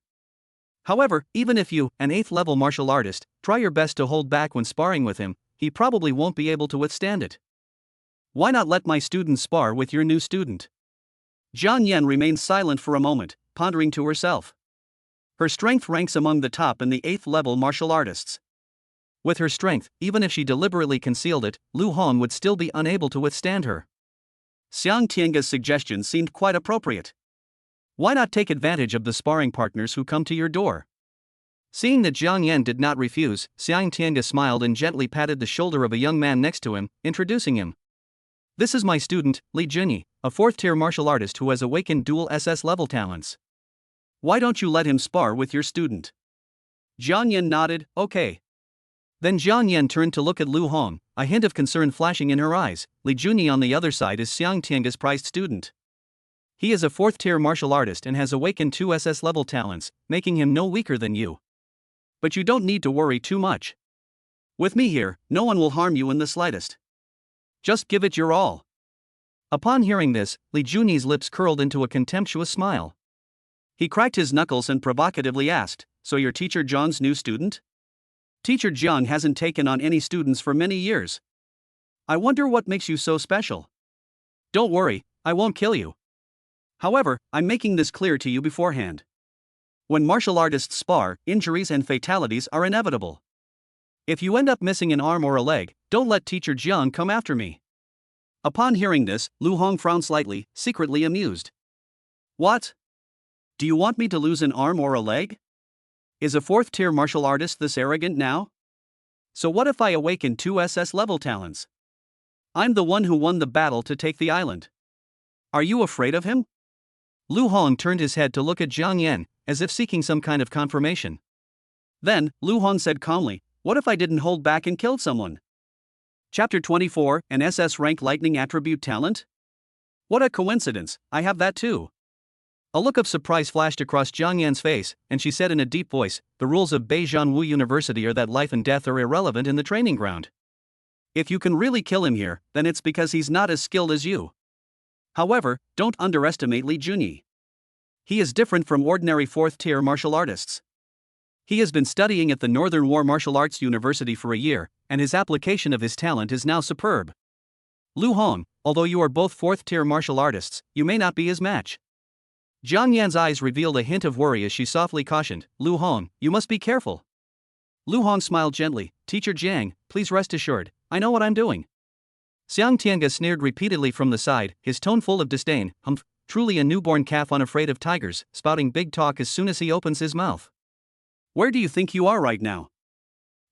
[SPEAKER 1] However, even if you, an 8th level martial artist, try your best to hold back when sparring with him, he probably won't be able to withstand it. Why not let my student spar with your new student? Jiang Yan remained silent for a moment, pondering to herself. Her strength ranks among the top in the 8th level martial artists. With her strength, even if she deliberately concealed it, Lu Hong would still be unable to withstand her. Xiang Tianga's suggestion seemed quite appropriate. Why not take advantage of the sparring partners who come to your door? Seeing that Jiang Yan did not refuse, Xiang Tianga smiled and gently patted the shoulder of a young man next to him, introducing him. This is my student, Li Junyi, a 4th-tier martial artist who has awakened dual SS level talents. Why don't you let him spar with your student? Jiang Yan nodded, okay. Then Jiang Yan turned to look at Lu Hong, a hint of concern flashing in her eyes. Li Junyi on the other side is Xiang Tianga's prized student. He is a 4th-tier martial artist and has awakened 2 SS level talents, making him no weaker than you. But you don't need to worry too much. With me here, no one will harm you in the slightest. Just give it your all. Upon hearing this, Li Junyi's lips curled into a contemptuous smile. He cracked his knuckles and provocatively asked, so you're Teacher Zhang's new student? Teacher Jiang hasn't taken on any students for many years. I wonder what makes you so special. Don't worry, I won't kill you. However, I'm making this clear to you beforehand. When martial artists spar, injuries and fatalities are inevitable. If you end up missing an arm or a leg, don't let Teacher Jiang come after me. Upon hearing this, Lu Hong frowned slightly, secretly amused. What? Do you want me to lose an arm or a leg? Is a 4th-tier martial artist this arrogant now? So what if I awaken 2 SS level talents? I'm the one who won the battle to take the island. Are you afraid of him? Lu Hong turned his head to look at Jiang Yan, as if seeking some kind of confirmation. Then, Lu Hong said calmly, what if I didn't hold back and killed someone? Chapter 24, an SS rank lightning attribute talent? What a coincidence, I have that too. A look of surprise flashed across Jiang Yan's face, and she said in a deep voice, the rules of Beijianwu University are that life and death are irrelevant in the training ground. If you can really kill him here, then it's because he's not as skilled as you. However, don't underestimate Li Junyi. He is different from ordinary 4th-tier martial artists. He has been studying at the Northern War Martial Arts University for a year, and his application of his talent is now superb. Lu Hong, although you are both 4th-tier martial artists, you may not be his match. Jiang Yan's eyes revealed a hint of worry as she softly cautioned, Lu Hong, you must be careful. Lu Hong smiled gently, Teacher Jiang, please rest assured, I know what I'm doing. Xiang Tianga sneered repeatedly from the side, his tone full of disdain, humph, truly a newborn calf unafraid of tigers, spouting big talk as soon as he opens his mouth. Where do you think you are right now?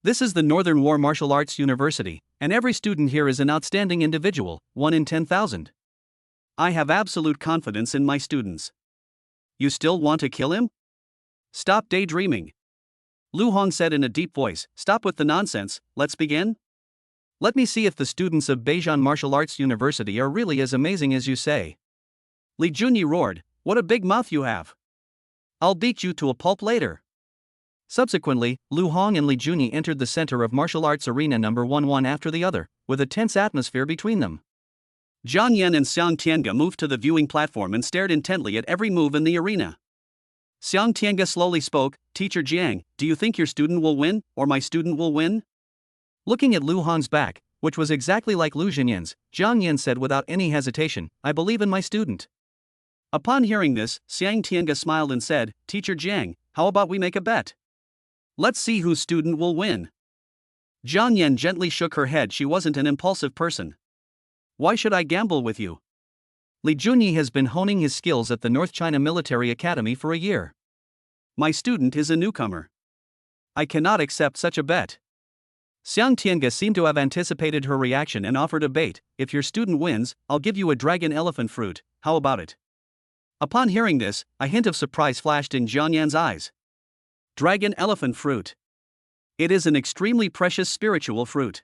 [SPEAKER 1] This is the Northern War Martial Arts University, and every student here is an outstanding individual, 1 in 10,000. I have absolute confidence in my students. You still want to kill him? Stop daydreaming. Lu Hong said in a deep voice, stop with the nonsense, let's begin? Let me see if the students of Beijian Martial Arts University are really as amazing as you say. Li Junyi roared, what a big mouth you have. I'll beat you to a pulp later. Subsequently, Lu Hong and Li Junyi entered the center of martial arts arena number one after the other, with a tense atmosphere between them. Jiang Yan and Xiang Tiange moved to the viewing platform and stared intently at every move in the arena. Xiang Tiange slowly spoke, "Teacher Jiang, do you think your student will win, or my student will win?" Looking at Lu Hong's back, which was exactly like Lu Jinyan's, Jiang Yan said without any hesitation, "I believe in my student." Upon hearing this, Xiang Tiange smiled and said, "Teacher Jiang, how about we make a bet? Let's see whose student will win." Jiang Yan gently shook her head. She wasn't an impulsive person. "Why should I gamble with you? Li Junyi has been honing his skills at the North China Military Academy for a year. My student is a newcomer. I cannot accept such a bet." Xiang Tiange seemed to have anticipated her reaction and offered a bait. "If your student wins, I'll give you a dragon elephant fruit, how about it?" Upon hearing this, a hint of surprise flashed in Jiang Yan's eyes. Dragon elephant fruit. It is an extremely precious spiritual fruit.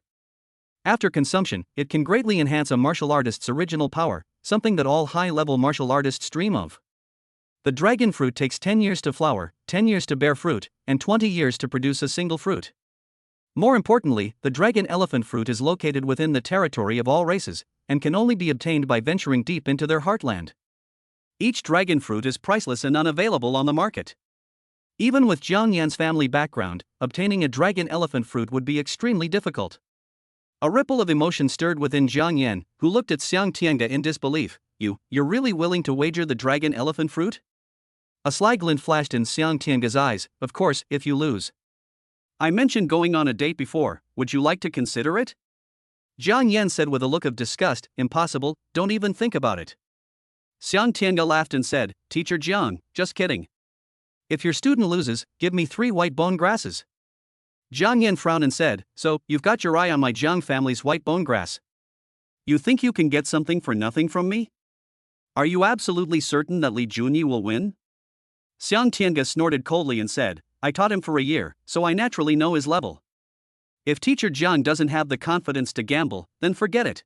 [SPEAKER 1] After consumption, it can greatly enhance a martial artist's original power, something that all high-level martial artists dream of. The dragon fruit takes 10 years to flower, 10 years to bear fruit, and 20 years to produce a single fruit. More importantly, the dragon elephant fruit is located within the territory of all races, and can only be obtained by venturing deep into their heartland. Each dragon fruit is priceless and unavailable on the market. Even with Jiang Yan's family background, obtaining a dragon elephant fruit would be extremely difficult. A ripple of emotion stirred within Jiang Yan, who looked at Xiang Tiange in disbelief. You're really willing to wager the dragon elephant fruit?" A sly glint flashed in Xiang Tiange's eyes. "Of course, if you lose. I mentioned going on a date before, would you like to consider it?" Jiang Yan said with a look of disgust. "Impossible, don't even think about it." Xiang Tiange laughed and said, "Teacher Jiang, just kidding. If your student loses, give me 3 white bone grasses." Jiang Yan frowned and said, "So, you've got your eye on my Jiang family's white bone grass? You think you can get something for nothing from me? Are you absolutely certain that Li Junyi will win?" Xiang Tiange snorted coldly and said, "I taught him for a year, so I naturally know his level. If Teacher Jiang doesn't have the confidence to gamble, then forget it."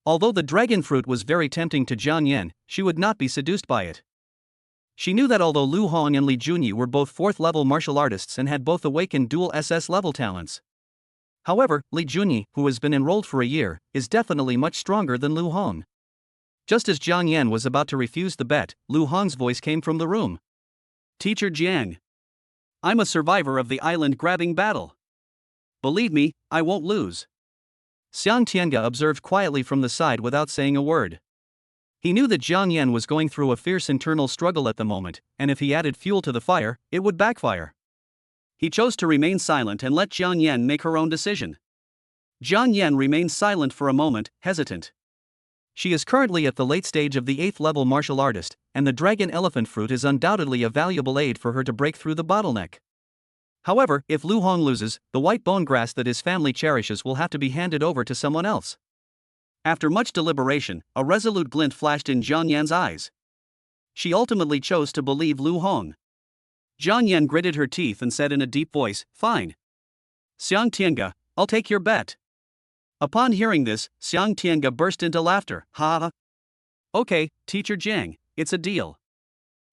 [SPEAKER 1] Although the dragon fruit was very tempting to Jiang Yan, she would not be seduced by it. She knew that although Lu Hong and Li Junyi were both 4th-level martial artists and had both awakened dual SS-level talents. However, Li Junyi, who has been enrolled for a year, is definitely much stronger than Lu Hong. Just as Jiang Yan was about to refuse the bet, Lu Hong's voice came from the room. "Teacher Jiang. I'm a survivor of the island-grabbing battle. Believe me, I won't lose." Xiang Tiange observed quietly from the side without saying a word. He knew that Jiang Yan was going through a fierce internal struggle at the moment, and if he added fuel to the fire, it would backfire. He chose to remain silent and let Jiang Yan make her own decision. Jiang Yan remained silent for a moment, hesitant. She is currently at the late stage of the 8th-level martial artist, and the dragon elephant fruit is undoubtedly a valuable aid for her to break through the bottleneck. However, if Lu Hong loses, the white bone grass that his family cherishes will have to be handed over to someone else. After much deliberation, a resolute glint flashed in Jiang Yan's eyes. She ultimately chose to believe Lu Hong. Jiang Yan gritted her teeth and said in a deep voice, "Fine. Xiang Tiange, I'll take your bet." Upon hearing this, Xiang Tiange burst into laughter. "Ha ha. Okay, Teacher Jiang, it's a deal."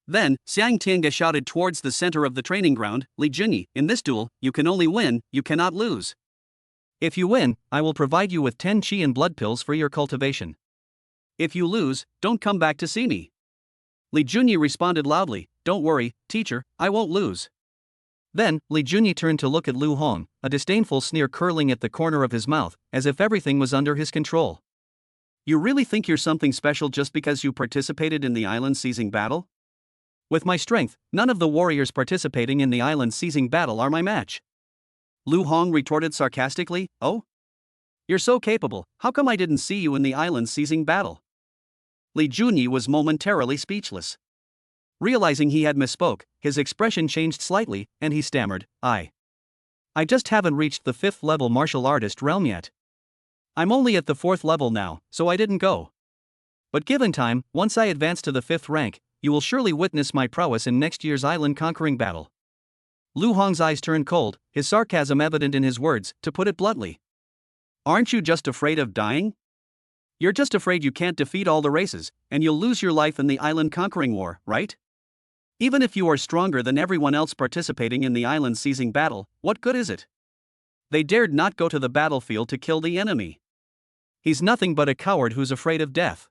[SPEAKER 1] Then, Xiang Tiange shouted towards the center of the training ground, "Li Junyi, in this duel, you can only win, you cannot lose. If you win, I will provide you with 10 qi and blood pills for your cultivation. If you lose, don't come back to see me." Li Junyi responded loudly, "Don't worry, teacher, I won't lose." Then, Li Junyi turned to look at Lu Hong, a disdainful sneer curling at the corner of his mouth, as if everything was under his control. "You really think you're something special just because you participated in the island-seizing battle? With my strength, none of the warriors participating in the island-seizing battle are my match." Lu Hong retorted sarcastically, "Oh? You're so capable, how come I didn't see you in the island-seizing battle?" Li Junyi was momentarily speechless. Realizing he had misspoke, his expression changed slightly, and he stammered, I just haven't reached the 5th-level martial artist realm yet. I'm only at the 4th level now, so I didn't go. But given time, once I advance to the 5th rank, you will surely witness my prowess in next year's island-conquering battle." Lu Hong's eyes turned cold, his sarcasm evident in his words, to put it bluntly. "Aren't you just afraid of dying? You're just afraid you can't defeat all the races, and you'll lose your life in the island-conquering war, right? Even if you are stronger than everyone else participating in the island seizing battle, what good is it? They dared not go to the battlefield to kill the enemy. He's nothing but a coward who's afraid of death.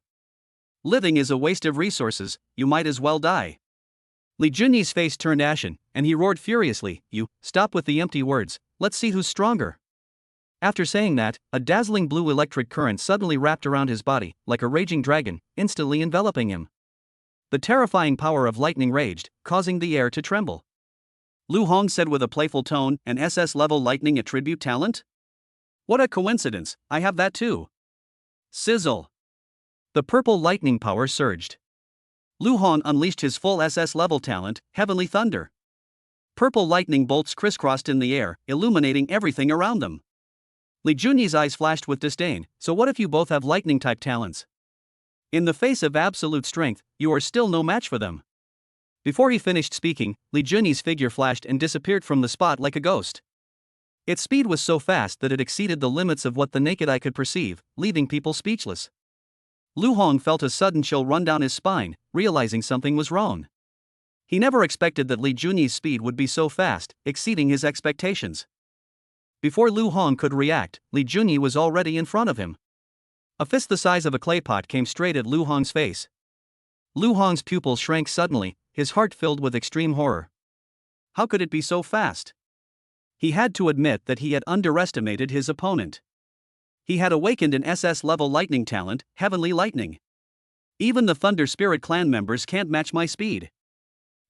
[SPEAKER 1] Living is a waste of resources, you might as well die. Li Junyi's face turned ashen, and he roared furiously, "You, stop with the empty words, let's see who's stronger." After saying that, a dazzling blue electric current suddenly wrapped around his body, like a raging dragon, instantly enveloping him. The terrifying power of lightning raged, causing the air to tremble. Lu Hong said with a playful tone, "An SS-level lightning attribute talent? What a coincidence, I have that too." Sizzle. The purple lightning power surged. Lu Hong unleashed his full SS-level talent, Heavenly Thunder. Purple lightning bolts crisscrossed in the air, illuminating everything around them. Li Junyi's eyes flashed with disdain. "So what if you both have lightning-type talents? In the face of absolute strength, you are still no match for them." Before he finished speaking, Li Junyi's figure flashed and disappeared from the spot like a ghost. Its speed was so fast that it exceeded the limits of what the naked eye could perceive, leaving people speechless. Lu Hong felt a sudden chill run down his spine, realizing something was wrong. He never expected that Li Junyi's speed would be so fast, exceeding his expectations. Before Lu Hong could react, Li Junyi was already in front of him. A fist the size of a clay pot came straight at Lu Hong's face. Lu Hong's pupils shrank suddenly, his heart filled with extreme horror. How could it be so fast? He had to admit that he had underestimated his opponent. He had awakened an SS-level lightning talent, Heavenly Lightning. Even the Thunder Spirit clan members can't match my speed.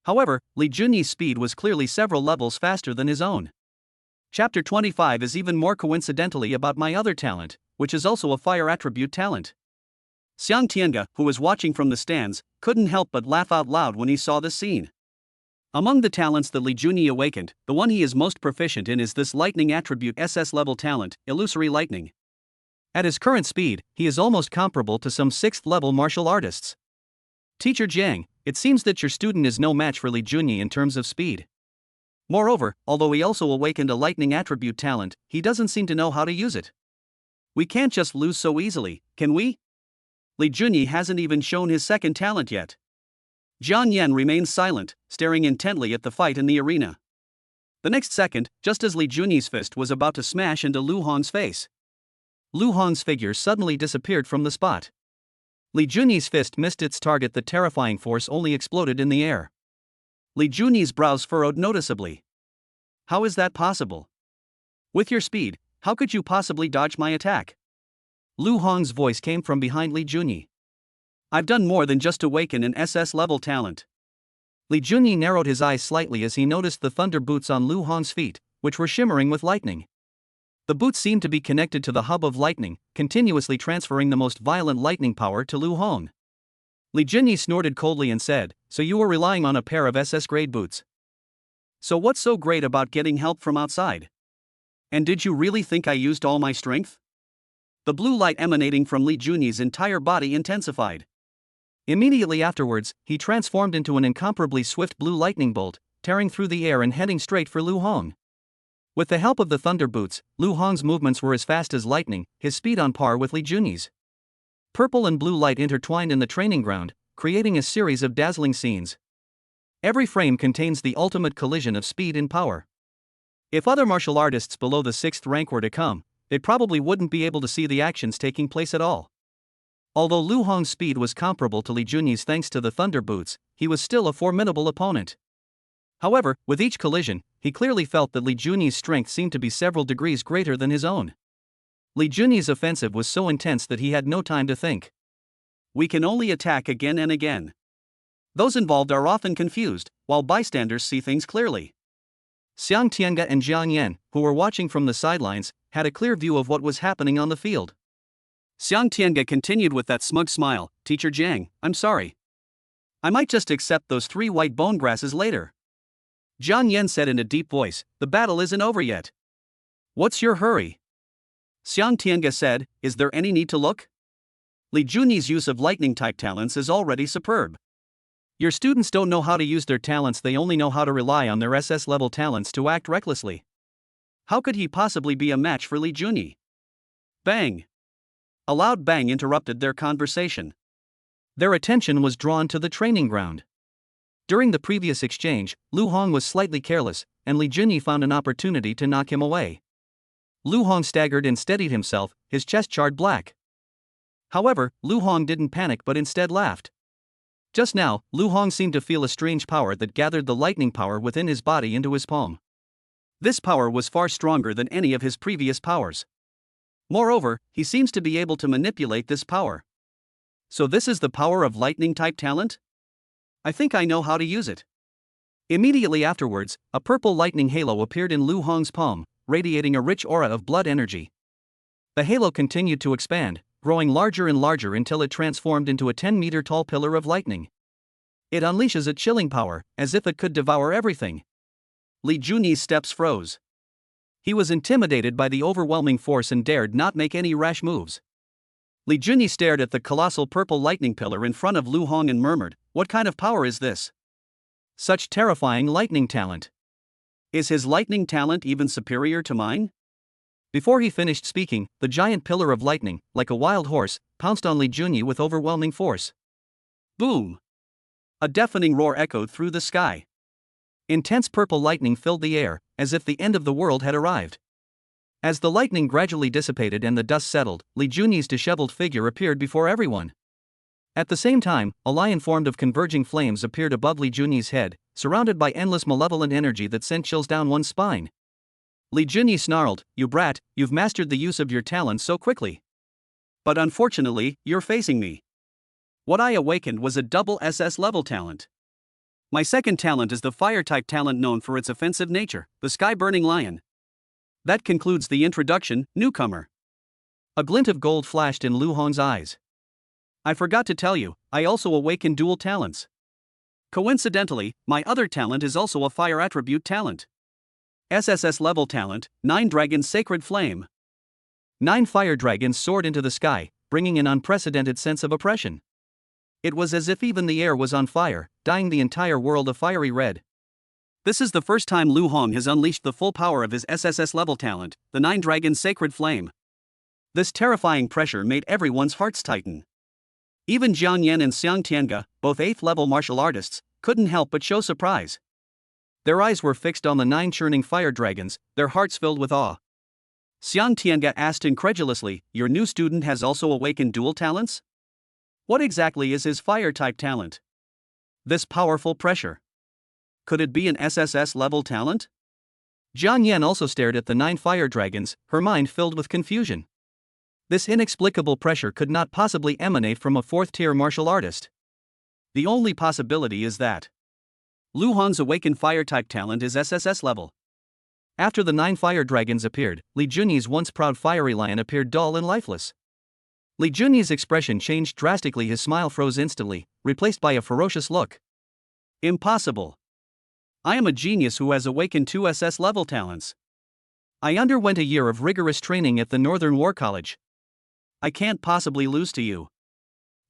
[SPEAKER 1] However, Li Junyi's speed was clearly several levels faster than his own. Chapter 25 is even more coincidentally about my other talent, which is also a fire attribute talent. Xiang Tiange, who was watching from the stands, couldn't help but laugh out loud when he saw this scene. Among the talents that Li Junyi awakened, the one he is most proficient in is this lightning attribute SS-level talent, Illusory Lightning. At his current speed, he is almost comparable to some 6th-level martial artists. Teacher Jiang, it seems that your student is no match for Li Junyi in terms of speed. Moreover, although he also awakened a lightning attribute talent, he doesn't seem to know how to use it. We can't just lose so easily, can we? Li Junyi hasn't even shown his second talent yet. Jian Yan remains silent, staring intently at the fight in the arena. The next second, just as Li Junyi's fist was about to smash into Lu Hong's face, Lu Hong's figure suddenly disappeared from the spot. Li Junyi's fist missed its target. The terrifying force only exploded in the air. Li Junyi's brows furrowed noticeably. How is that possible? With your speed, how could you possibly dodge my attack? Lu Hong's voice came from behind Li Junyi. I've done more than just awaken an SS-level talent. Li Junyi narrowed his eyes slightly as he noticed the thunder boots on Lu Hong's feet, which were shimmering with lightning. The boots seemed to be connected to the hub of lightning, continuously transferring the most violent lightning power to Lu Hong. Li Junyi snorted coldly and said, "So you were relying on a pair of SS-grade boots? So what's so great about getting help from outside? And did you really think I used all my strength?" The blue light emanating from Li Junyi's entire body intensified. Immediately afterwards, he transformed into an incomparably swift blue lightning bolt, tearing through the air and heading straight for Lu Hong. With the help of the thunder boots, Lu Hong's movements were as fast as lightning, his speed on par with Li Junyi's. Purple and blue light intertwined in the training ground, creating a series of dazzling scenes. Every frame contains the ultimate collision of speed and power. If other martial artists below the 6th rank were to come, they probably wouldn't be able to see the actions taking place at all. Although Lu Hong's speed was comparable to Li Junyi's thanks to the thunder boots, he was still a formidable opponent. However, with each collision, he clearly felt that Li Junyi's strength seemed to be several degrees greater than his own. Li Junyi's offensive was so intense that he had no time to think. We can only attack again and again. Those involved are often confused, while bystanders see things clearly. Xiang Tiange and Jiang Yan, who were watching from the sidelines, had a clear view of what was happening on the field. Xiang Tiange continued with that smug smile, "Teacher Jiang, I'm sorry. I might just accept those 3 white bone grasses later." Jian Yan said in a deep voice, "The battle isn't over yet. What's your hurry?" Xiang Tiange said, "Is there any need to look? Li Junyi's use of lightning-type talents is already superb. Your students don't know how to use their talents, they only know how to rely on their SS-level talents to act recklessly. How could he possibly be a match for Li Junyi?" Bang! A loud bang interrupted their conversation. Their attention was drawn to the training ground. During the previous exchange, Lu Hong was slightly careless, and Li Junyi found an opportunity to knock him away. Lu Hong staggered and steadied himself, his chest charred black. However, Lu Hong didn't panic but instead laughed. Just now, Lu Hong seemed to feel a strange power that gathered the lightning power within his body into his palm. This power was far stronger than any of his previous powers. Moreover, he seems to be able to manipulate this power. So this is the power of lightning-type talent? I think I know how to use it. Immediately afterwards, a purple lightning halo appeared in Lu Hong's palm, radiating a rich aura of blood energy. The halo continued to expand, growing larger and larger until it transformed into a 10-meter-tall pillar of lightning. It unleashes a chilling power, as if it could devour everything. Li Junyi's steps froze. He was intimidated by the overwhelming force and dared not make any rash moves. Li Junyi stared at the colossal purple lightning pillar in front of Lu Hong and murmured, "What kind of power is this? Such terrifying lightning talent. Is his lightning talent even superior to mine?" Before he finished speaking, the giant pillar of lightning, like a wild horse, pounced on Li Junyi with overwhelming force. Boom! A deafening roar echoed through the sky. Intense purple lightning filled the air, as if the end of the world had arrived. As the lightning gradually dissipated and the dust settled, Li Junyi's disheveled figure appeared before everyone. At the same time, a lion formed of converging flames appeared above Li Junyi's head, surrounded by endless malevolent energy that sent chills down one's spine. Li Junyi snarled, "You brat, you've mastered the use of your talents so quickly. But unfortunately, you're facing me. What I awakened was a double SS level talent. My second talent is the fire-type talent known for its offensive nature, the sky-burning lion. That concludes the introduction, newcomer." A glint of gold flashed in Lu Hong's eyes. "I forgot to tell you, I also awaken dual talents. Coincidentally, my other talent is also a fire attribute talent. SSS level talent, 9 Dragons Sacred Flame." 9 fire dragons soared into the sky, bringing an unprecedented sense of oppression. It was as if even the air was on fire, dyeing the entire world a fiery red. This is the first time Lu Hong has unleashed the full power of his SSS level talent, the 9 Dragons Sacred Flame. This terrifying pressure made everyone's hearts tighten. Even Jiang Yan and Xiang Tianga, both 8th level martial artists, couldn't help but show surprise. Their eyes were fixed on the 9 churning fire dragons, their hearts filled with awe. Xiang Tianga asked incredulously, "Your new student has also awakened dual talents? What exactly is his fire-type talent? This powerful pressure. Could it be an SSS level talent?" Jiang Yan also stared at the 9 fire dragons, her mind filled with confusion. This inexplicable pressure could not possibly emanate from a 4th-tier martial artist. The only possibility is that Lu Hong's awakened fire-type talent is SSS level. After the 9 fire dragons appeared, Li Junyi's once proud fiery lion appeared dull and lifeless. Li Junyi's expression changed drastically, his smile froze instantly, replaced by a ferocious look. "Impossible. I am a genius who has awakened 2 SS level talents. I underwent a year of rigorous training at the Northern War College. I can't possibly lose to you."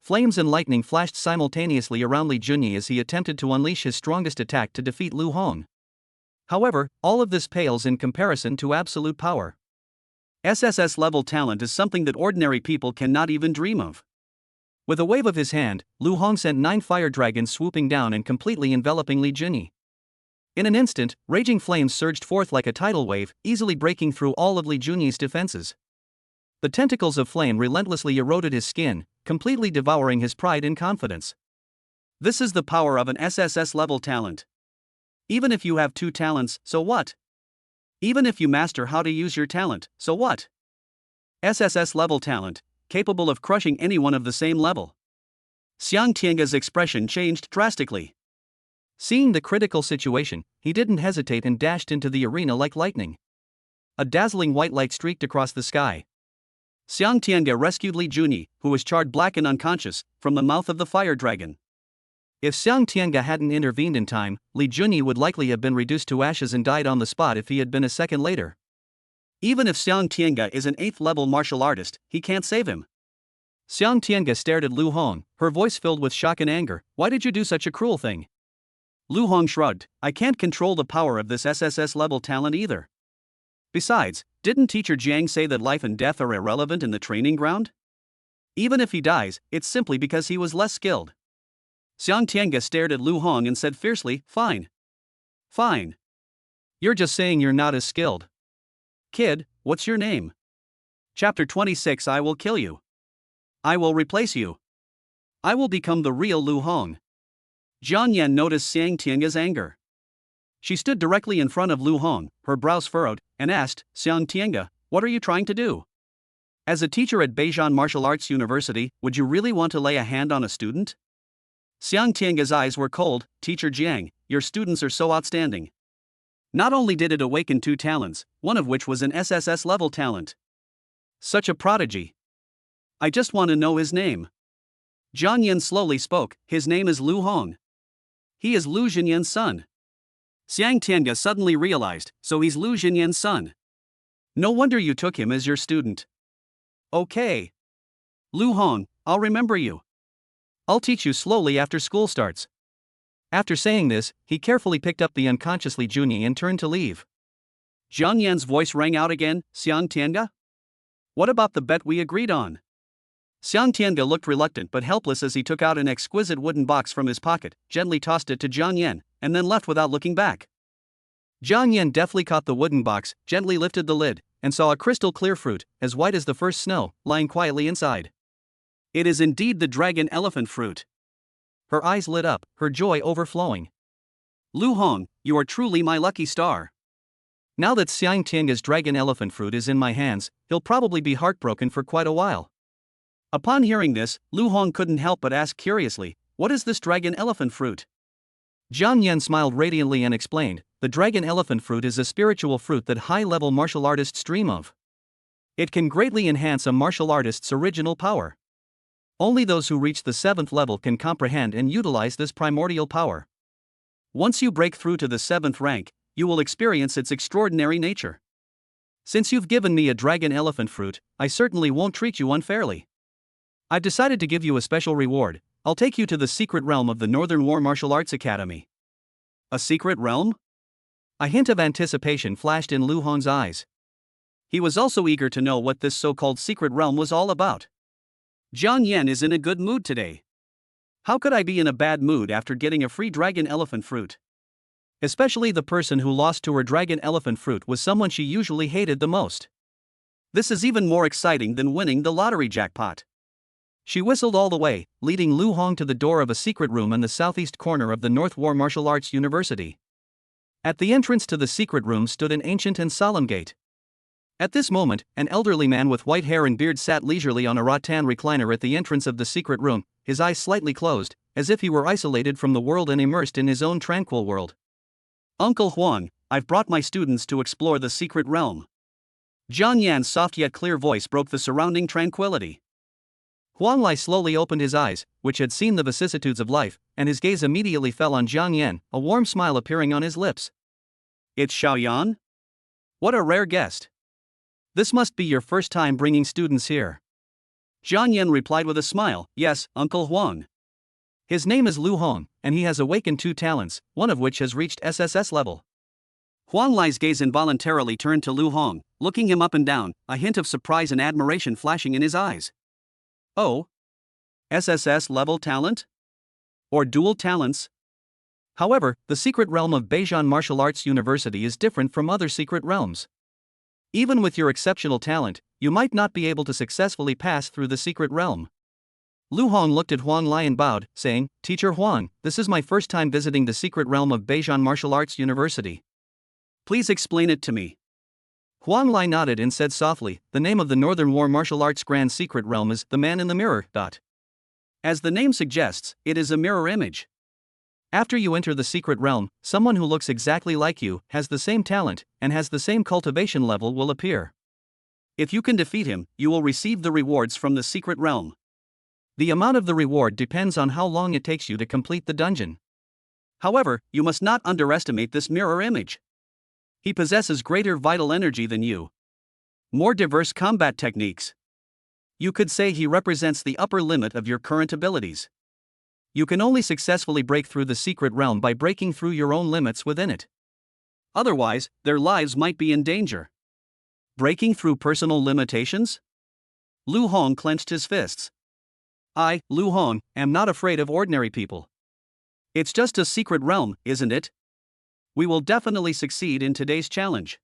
[SPEAKER 1] Flames and lightning flashed simultaneously around Li Junyi as he attempted to unleash his strongest attack to defeat Lu Hong. However, all of this pales in comparison to absolute power. SSS level talent is something that ordinary people cannot even dream of. With a wave of his hand, Lu Hong sent 9 fire dragons swooping down and completely enveloping Li Junyi. In an instant, raging flames surged forth like a tidal wave, easily breaking through all of Li Junyi's defenses. The tentacles of flame relentlessly eroded his skin, completely devouring his pride and confidence. This is the power of an SSS level talent. Even if you have 2 talents, so what? Even if you master how to use your talent, so what? SSS level talent, capable of crushing anyone of the same level. Xiang Tianga's expression changed drastically. Seeing the critical situation, he didn't hesitate and dashed into the arena like lightning. A dazzling white light streaked across the sky. Xiang Tianga rescued Li Junyi, who was charred black and unconscious, from the mouth of the fire dragon. If Xiang Tianga hadn't intervened in time, Li Junyi would likely have been reduced to ashes and died on the spot if he had been a second later. Even if Xiang Tianga is an 8th level martial artist, he can't save him. Xiang Tianga stared at Lu Hong, her voice filled with shock and anger. "Why did you do such a cruel thing?" Lu Hong shrugged. "I can't control the power of this SSS level talent either. Besides, didn't teacher Jiang say that life and death are irrelevant in the training ground? Even if he dies, it's simply because he was less skilled. Xiang Tiange stared at Lu Hong and said fiercely, "Fine. Fine. You're just saying you're not as skilled. Kid, what's your name?" Chapter 26. I will kill you. I will replace you. I will become the real Lu Hong. Jian Yan noticed Xiang Tiange's anger. She stood directly in front of Lu Hong, her brows furrowed, and asked, "Xiang Tiange, what are you trying to do? As a teacher at Beijing Martial Arts University, would you really want to lay a hand on a student?" Xiang Tiange's eyes were cold. "Teacher Jiang, your students are so outstanding. Not only did it awaken 2 talents, one of which was an SSS level talent. Such a prodigy. I just want to know his name." Jian Yan slowly spoke. "His name is Lu Hong. He is Lu Jinyan's son." Xiang Tiange suddenly realized, so he's Lu Jinyan's son. No wonder you took him as your student. Okay. Lu Hong, I'll remember you. I'll teach you slowly after school starts. After saying this, he carefully picked up the unconsciously Junyi and turned to leave. Jiang Yan's voice rang out again. "Xiang Tiange? What about the bet we agreed on?" Xiang Tiange looked reluctant but helpless as he took out an exquisite wooden box from his pocket, gently tossed it to Jiang Yan, and then left without looking back. Jiang Yan deftly caught the wooden box, gently lifted the lid, and saw a crystal clear fruit, as white as the first snow, lying quietly inside. It is indeed the dragon elephant fruit. Her eyes lit up, her joy overflowing. "Lu Hong, you are truly my lucky star. Now that Xiang Tiange's dragon elephant fruit is in my hands, he'll probably be heartbroken for quite a while." Upon hearing this, Lu Hong couldn't help but ask curiously, "What is this dragon elephant fruit?" Jiang Yan smiled radiantly and explained, "The dragon elephant fruit is a spiritual fruit that high-level martial artists dream of. It can greatly enhance a martial artist's original power. Only those who reach the 7th level can comprehend and utilize this primordial power. Once you break through to the 7th rank, you will experience its extraordinary nature. Since you've given me a dragon elephant fruit, I certainly won't treat you unfairly. I've decided to give you a special reward. I'll take you to the secret realm of the Northern War Martial Arts Academy." A secret realm? A hint of anticipation flashed in Lu Hong's eyes. He was also eager to know what this so-called secret realm was all about. Jiang Yan is in a good mood today. How could I be in a bad mood after getting a free dragon elephant fruit? Especially the person who lost to her dragon elephant fruit was someone she usually hated the most. This is even more exciting than winning the lottery jackpot. She whistled all the way, leading Lu Hong to the door of a secret room in the southeast corner of the North War Martial Arts University. At the entrance to the secret room stood an ancient and solemn gate. At this moment, an elderly man with white hair and beard sat leisurely on a rattan recliner at the entrance of the secret room, his eyes slightly closed, as if he were isolated from the world and immersed in his own tranquil world. "Uncle Huang, I've brought my students to explore the secret realm." Jiang Yan's soft yet clear voice broke the surrounding tranquility. Huang Lai slowly opened his eyes, which had seen the vicissitudes of life, and his gaze immediately fell on Jiang Yan, a warm smile appearing on his lips. "It's Xiaoyan? What a rare guest. This must be your first time bringing students here." Jiang Yan replied with a smile, "Yes, Uncle Huang. His name is Lu Hong, and he has awakened 2 talents, one of which has reached SSS level." Huang Lai's gaze involuntarily turned to Lu Hong, looking him up and down, a hint of surprise and admiration flashing in his eyes. "Oh? SSS level talent? Or dual talents?" However, the secret realm of Beijing Martial Arts University is different from other secret realms. Even with your exceptional talent, you might not be able to successfully pass through the secret realm. Lu Hong looked at Huang Lai and bowed, saying, "Teacher Huang, this is my first time visiting the secret realm of Beijing Martial Arts University. Please explain it to me." Huang Lai nodded and said softly, "The name of the Northern War Martial Arts Grand Secret Realm is the Man in the Mirror. As the name suggests, it is a mirror image. After you enter the secret realm, someone who looks exactly like you, has the same talent, and has the same cultivation level will appear. If you can defeat him, you will receive the rewards from the secret realm. The amount of the reward depends on how long it takes you to complete the dungeon. However, you must not underestimate this mirror image. He possesses greater vital energy than you. More diverse combat techniques. You could say he represents the upper limit of your current abilities. You can only successfully break through the secret realm by breaking through your own limits within it. Otherwise, their lives might be in danger. Breaking through personal limitations? Lu Hong clenched his fists. I, Lu Hong, am not afraid of ordinary people. It's just a secret realm, isn't it? We will definitely succeed in today's challenge.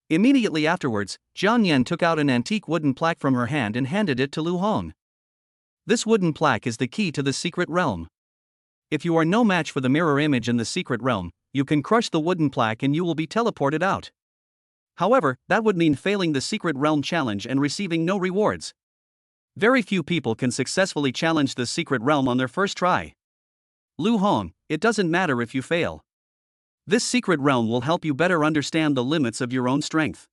[SPEAKER 1] Immediately afterwards, Jiang Yan took out an antique wooden plaque from her hand and handed it to Lu Hong. This wooden plaque is the key to the secret realm. If you are no match for the mirror image in the secret realm, you can crush the wooden plaque and you will be teleported out. However, that would mean failing the secret realm challenge and receiving no rewards. Very few people can successfully challenge the secret realm on their first try. Lu Hong, it doesn't matter if you fail. This secret realm will help you better understand the limits of your own strength.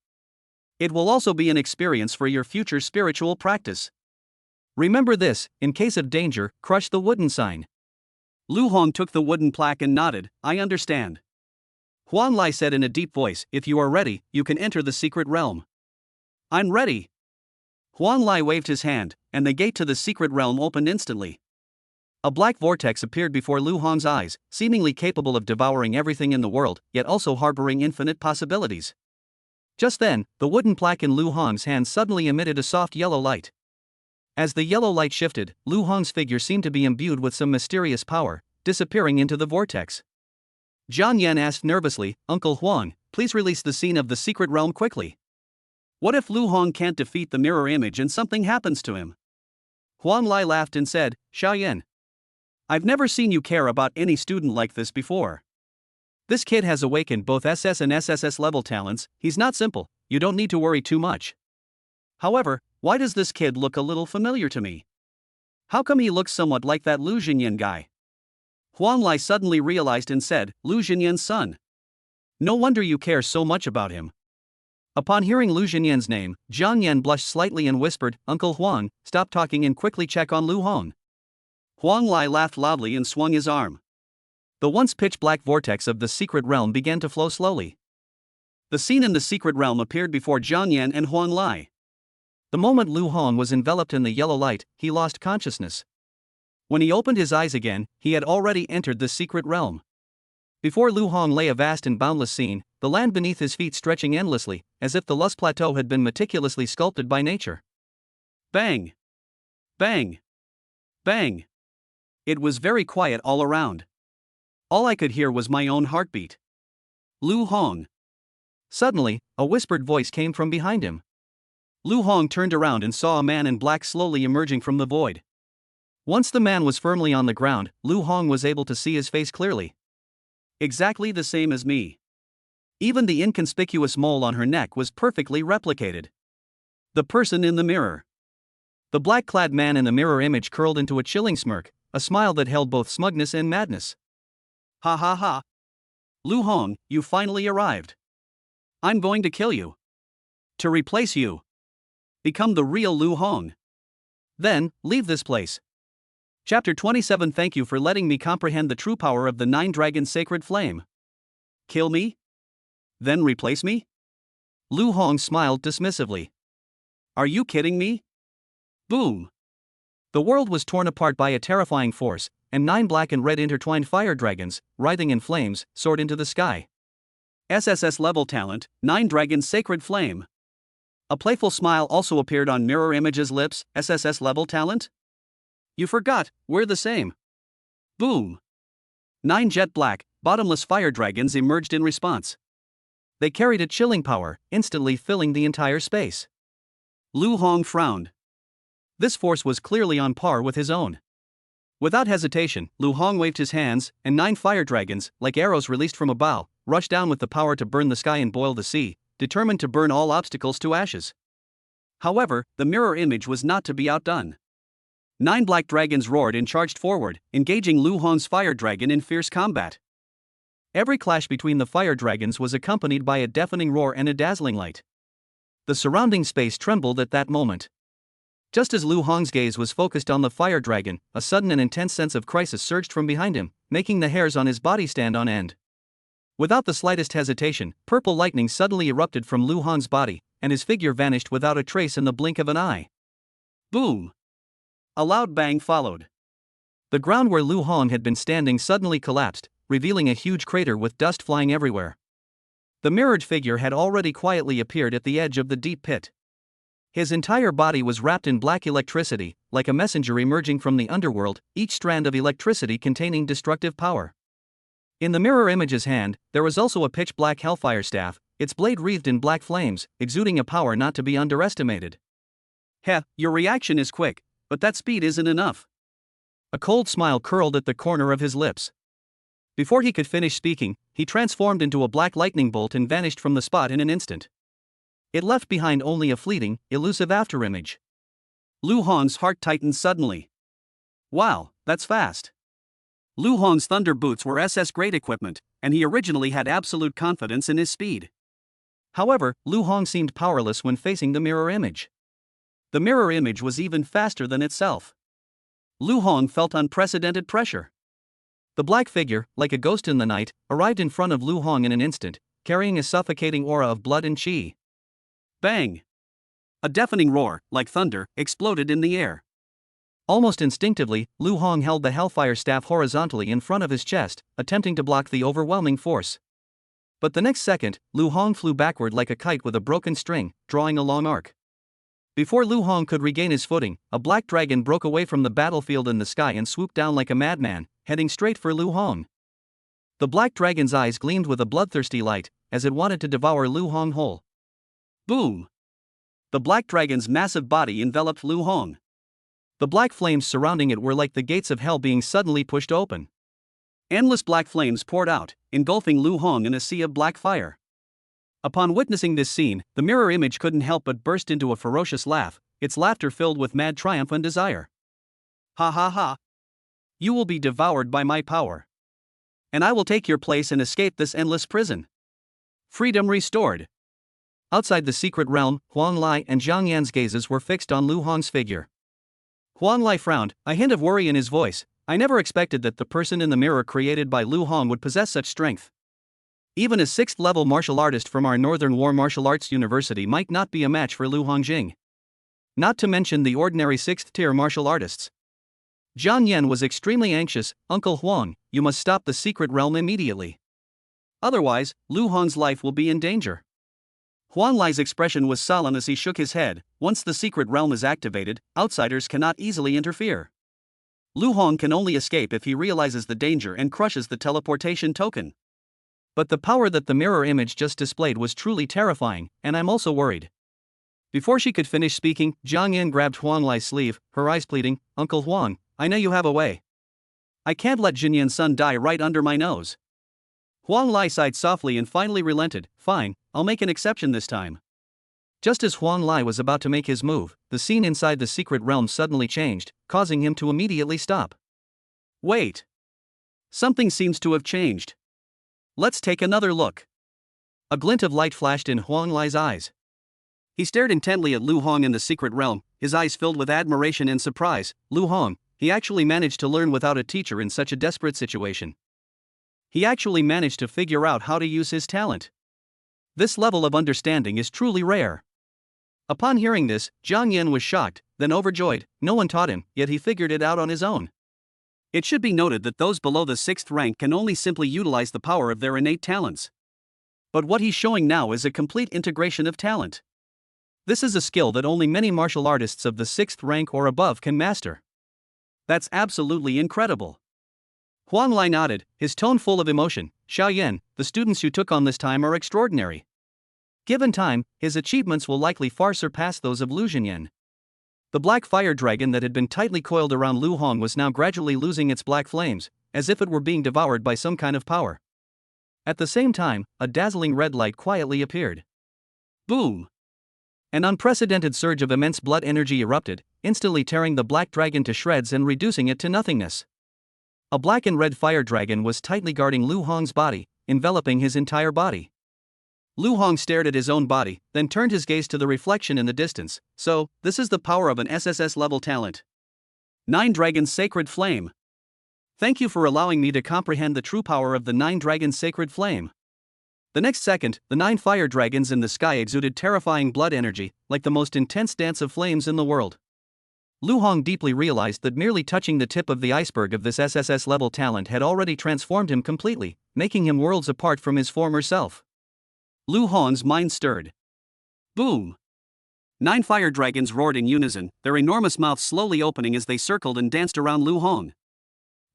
[SPEAKER 1] It will also be an experience for your future spiritual practice. Remember this: in case of danger, crush the wooden sign. Lu Hong took the wooden plaque and nodded, I understand. Huan Lai said in a deep voice, if you are ready, you can enter the secret realm. I'm ready. Huan Lai waved his hand, and the gate to the secret realm opened instantly. A black vortex appeared before Lu Hong's eyes, seemingly capable of devouring everything in the world, yet also harboring infinite possibilities. Just then, the wooden plaque in Lu Hong's hand suddenly emitted a soft yellow light. As the yellow light shifted, Lu Hong's figure seemed to be imbued with some mysterious power, disappearing into the vortex. Jiang Yan asked nervously, Uncle Huang, please release the scene of the secret realm quickly. What if Lu Hong can't defeat the mirror image and something happens to him? Huan Lai laughed and said, Xiaoyan, I've never seen you care about any student like this before. This kid has awakened both SS and SSS level talents, he's not simple, you don't need to worry too much. However, why does this kid look a little familiar to me? How come he looks somewhat like that Lu Jinyan guy? Huan Lai suddenly realized and said, Lu Jinyan's son. No wonder you care so much about him. Upon hearing Lu Jinyan's name, Jiang Yan blushed slightly and whispered, Uncle Huang, stop talking and quickly check on Lu Hong. Huang Lai laughed loudly and swung his arm. The once pitch-black vortex of the secret realm began to flow slowly. The scene in the secret realm appeared before Jiang Yan and Huang Lai. The moment Lu Hong was enveloped in the yellow light, he lost consciousness. When he opened his eyes again, he had already entered the secret realm. Before Lu Hong lay a vast and boundless scene, the land beneath his feet stretching endlessly, as if the Lust Plateau had been meticulously sculpted by nature. Bang! Bang! Bang! It was very quiet all around. All I could hear was my own heartbeat. Lu Hong. Suddenly, a whispered voice came from behind him. Lu Hong turned around and saw a man in black slowly emerging from the void. Once the man was firmly on the ground, Lu Hong was able to see his face clearly. Exactly the same as me. Even the inconspicuous mole on her neck was perfectly replicated. The person in the mirror. The black-clad man in the mirror image curled into a chilling smirk, a smile that held both smugness and madness. Ha ha ha. Lu Hong, you finally arrived. I'm going to kill you. To replace you. Become the real Lu Hong. Then, leave this place. Chapter 27. Thank you for letting me comprehend the true power of the Nine Dragons' sacred flame. Kill me? Then replace me? Lu Hong smiled dismissively. Are you kidding me? Boom! The world was torn apart by a terrifying force, and 9 black and red intertwined fire dragons, writhing in flames, soared into the sky. SSS level talent, 9 Dragons' Sacred Flame. A playful smile also appeared on Mirror Image's lips. SSS level talent? You forgot, we're the same. Boom! 9 jet black, bottomless fire dragons emerged in response. They carried a chilling power, instantly filling the entire space. Lu Hong frowned. This force was clearly on par with his own. Without hesitation, Lu Hong waved his hands, and 9 fire dragons, like arrows released from a bow, rushed down with the power to burn the sky and boil the sea, determined to burn all obstacles to ashes. However, the mirror image was not to be outdone. 9 black dragons roared and charged forward, engaging Lu Hong's fire dragon in fierce combat. Every clash between the fire dragons was accompanied by a deafening roar and a dazzling light. The surrounding space trembled at that moment. Just as Lu Hong's gaze was focused on the fire dragon, a sudden and intense sense of crisis surged from behind him, making the hairs on his body stand on end. Without the slightest hesitation, purple lightning suddenly erupted from Lu Hong's body, and his figure vanished without a trace in the blink of an eye. Boom! A loud bang followed. The ground where Lu Hong had been standing suddenly collapsed, revealing a huge crater with dust flying everywhere. The mirrored figure had already quietly appeared at the edge of the deep pit. His entire body was wrapped in black electricity, like a messenger emerging from the underworld, each strand of electricity containing destructive power. In the mirror image's hand, there was also a pitch-black hellfire staff, its blade wreathed in black flames, exuding a power not to be underestimated. Heh, your reaction is quick, but that speed isn't enough. A cold smile curled at the corner of his lips. Before he could finish speaking, he transformed into a black lightning bolt and vanished from the spot in an instant. It left behind only a fleeting, elusive afterimage. Lu Hong's heart tightened suddenly. Wow, that's fast. Lu Hong's thunder boots were SS-grade equipment, and he originally had absolute confidence in his speed. However, Lu Hong seemed powerless when facing the mirror image. The mirror image was even faster than itself. Lu Hong felt unprecedented pressure. The black figure, like a ghost in the night, arrived in front of Lu Hong in an instant, carrying a suffocating aura of blood and qi. Bang! A deafening roar, like thunder, exploded in the air. Almost instinctively, Lu Hong held the hellfire staff horizontally in front of his chest, attempting to block the overwhelming force. But the next second, Lu Hong flew backward like a kite with a broken string, drawing a long arc. Before Lu Hong could regain his footing, a black dragon broke away from the battlefield in the sky and swooped down like a madman, heading straight for Lu Hong. The black dragon's eyes gleamed with a bloodthirsty light, as it wanted to devour Lu Hong whole. Boom! The black dragon's massive body enveloped Lu Hong. The black flames surrounding it were like the gates of hell being suddenly pushed open. Endless black flames poured out, engulfing Lu Hong in a sea of black fire. Upon witnessing this scene, the mirror image couldn't help but burst into a ferocious laugh, its laughter filled with mad triumph and desire. Ha ha ha! You will be devoured by my power. And I will take your place and escape this endless prison. Freedom restored. Outside the secret realm, Huang Lai and Zhang Yan's gazes were fixed on Lu Hong's figure. Huang Lai frowned, a hint of worry in his voice. I never expected that the person in the mirror created by Lu Hong would possess such strength. Even a 6th-level martial artist from our Northern War Martial Arts University might not be a match for Lu Hongjing. Not to mention the ordinary 6th-tier martial artists. Zhang Yan was extremely anxious. Uncle Huang, you must stop the secret realm immediately. Otherwise, Lu Hong's life will be in danger. Huang Lai's expression was sullen as he shook his head. Once the secret realm is activated, outsiders cannot easily interfere. Lu Hong can only escape if he realizes the danger and crushes the teleportation token. But the power that the mirror image just displayed was truly terrifying, and I'm also worried. Before she could finish speaking, Zhang Yan grabbed Huang Lai's sleeve, her eyes pleading, Uncle Huang, I know you have a way. I can't let Jinyan's son die right under my nose. Huang Lai sighed softly and finally relented. Fine, I'll make an exception this time. Just as Huang Lai was about to make his move, the scene inside the secret realm suddenly changed, causing him to immediately stop. Wait. Something seems to have changed. Let's take another look. A glint of light flashed in Huang Lai's eyes. He stared intently at Lu Hong in the secret realm, his eyes filled with admiration and surprise. Lu Hong, he actually managed to learn without a teacher in such a desperate situation. He actually managed to figure out how to use his talent. This level of understanding is truly rare. Upon hearing this, Zhang Yan was shocked, then overjoyed. No one taught him, yet he figured it out on his own. It should be noted that those below the 6th rank can only simply utilize the power of their innate talents. But what he's showing now is a complete integration of talent. This is a skill that only many martial artists of the 6th rank or above can master. That's absolutely incredible. Huang Lai nodded, his tone full of emotion. Xiao Yan, the students you took on this time are extraordinary. Given time, his achievements will likely far surpass those of Lu Jinyan. The black fire dragon that had been tightly coiled around Lu Hong was now gradually losing its black flames, as if it were being devoured by some kind of power. At the same time, a dazzling red light quietly appeared. Boom! An unprecedented surge of immense blood energy erupted, instantly tearing the black dragon to shreds and reducing it to nothingness. A black and red fire dragon was tightly guarding Lu Hong's body, enveloping his entire body. Lu Hong stared at his own body, then turned his gaze to the reflection in the distance. So, this is the power of an SSS-level talent. 9 Dragons Sacred Flame. Thank you for allowing me to comprehend the true power of the 9 Dragons Sacred Flame. The next second, the 9 fire dragons in the sky exuded terrifying blood energy, like the most intense dance of flames in the world. Lu Hong deeply realized that merely touching the tip of the iceberg of this SSS-level talent had already transformed him completely, making him worlds apart from his former self. Lu Hong's mind stirred. Boom! 9 fire dragons roared in unison, their enormous mouths slowly opening as they circled and danced around Lu Hong.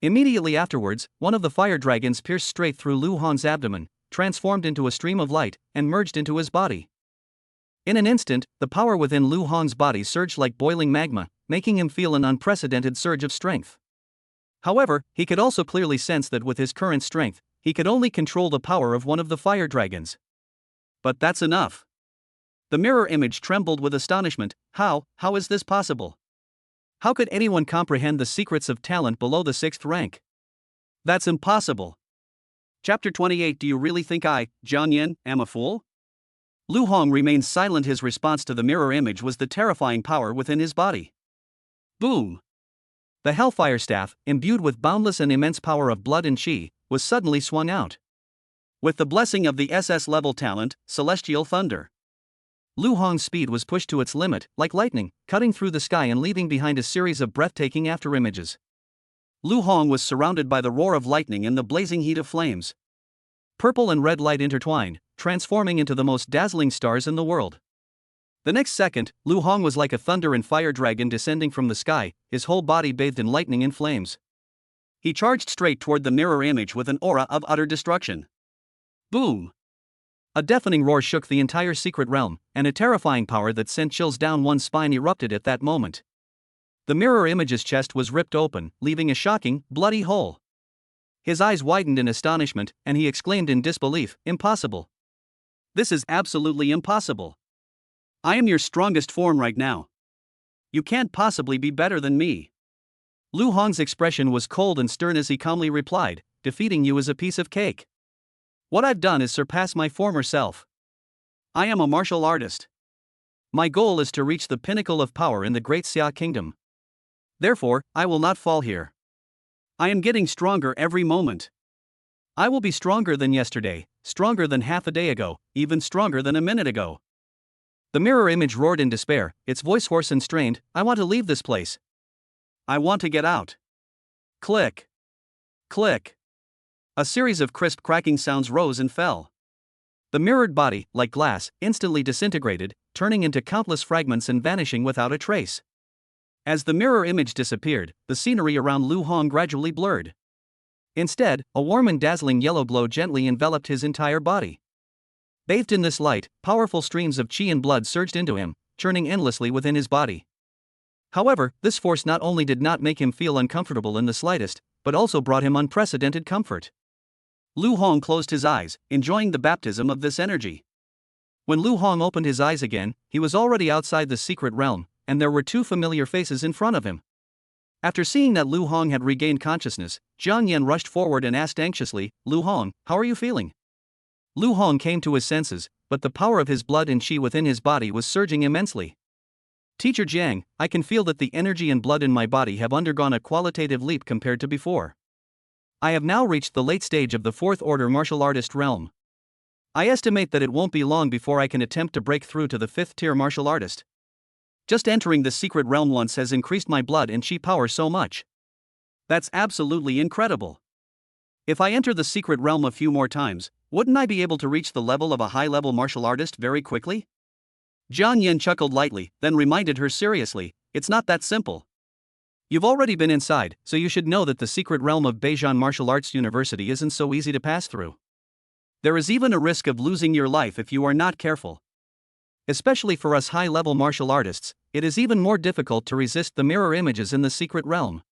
[SPEAKER 1] Immediately afterwards, one of the fire dragons pierced straight through Lu Hong's abdomen, transformed into a stream of light, and merged into his body. In an instant, the power within Lu Hong's body surged like boiling magma, making him feel an unprecedented surge of strength. However, he could also clearly sense that with his current strength, he could only control the power of one of the fire dragons. But that's enough. The mirror image trembled with astonishment. How is this possible? How could anyone comprehend the secrets of talent below the 6th rank? That's impossible. Chapter 28. Do you really think I, Jiang Yan, am a fool? Lu Hong remained silent. His response to the mirror image was the terrifying power within his body. Boom! The Hellfire Staff, imbued with boundless and immense power of blood and chi, was suddenly swung out. With the blessing of the SS level talent, Celestial Thunder, Lu Hong's speed was pushed to its limit, like lightning, cutting through the sky and leaving behind a series of breathtaking afterimages. Lu Hong was surrounded by the roar of lightning and the blazing heat of flames. Purple and red light intertwined, transforming into the most dazzling stars in the world. The next second, Lu Hong was like a thunder and fire dragon descending from the sky, his whole body bathed in lightning and flames. He charged straight toward the mirror image with an aura of utter destruction. Boom! A deafening roar shook the entire secret realm, and a terrifying power that sent chills down one's spine erupted at that moment. The mirror image's chest was ripped open, leaving a shocking, bloody hole. His eyes widened in astonishment, and he exclaimed in disbelief, "Impossible! This is absolutely impossible! I am your strongest form right now. You can't possibly be better than me." Lu Hong's expression was cold and stern as he calmly replied, "Defeating you is a piece of cake. What I've done is surpass my former self. I am a martial artist. My goal is to reach the pinnacle of power in the Great Xia Kingdom. Therefore, I will not fall here. I am getting stronger every moment. I will be stronger than yesterday, stronger than half a day ago, even stronger than a minute ago." The mirror image roared in despair, its voice hoarse and strained, "I want to leave this place. I want to get out." Click. Click. A series of crisp cracking sounds rose and fell. The mirrored body, like glass, instantly disintegrated, turning into countless fragments and vanishing without a trace. As the mirror image disappeared, the scenery around Lu Hong gradually blurred. Instead, a warm and dazzling yellow glow gently enveloped his entire body. Bathed in this light, powerful streams of chi and blood surged into him, churning endlessly within his body. However, this force not only did not make him feel uncomfortable in the slightest, but also brought him unprecedented comfort. Lu Hong closed his eyes, enjoying the baptism of this energy. When Lu Hong opened his eyes again, he was already outside the secret realm, and there were 2 familiar faces in front of him. After seeing that Lu Hong had regained consciousness, Jiang Yan rushed forward and asked anxiously, "Lu Hong, how are you feeling?" Lu Hong came to his senses, but the power of his blood and chi within his body was surging immensely. "Teacher Jiang, I can feel that the energy and blood in my body have undergone a qualitative leap compared to before. I have now reached the late stage of the 4th order martial artist realm. I estimate that it won't be long before I can attempt to break through to the 5th tier martial artist. Just entering the secret realm once has increased my blood and chi power so much. That's absolutely incredible. If I enter the secret realm a few more times, wouldn't I be able to reach the level of a high-level martial artist very quickly?" Jiang Yan chuckled lightly, then reminded her seriously, "It's not that simple. You've already been inside, so you should know that the secret realm of Beijing Martial Arts University isn't so easy to pass through. There is even a risk of losing your life if you are not careful. Especially for us high-level martial artists, it is even more difficult to resist the mirror images in the secret realm.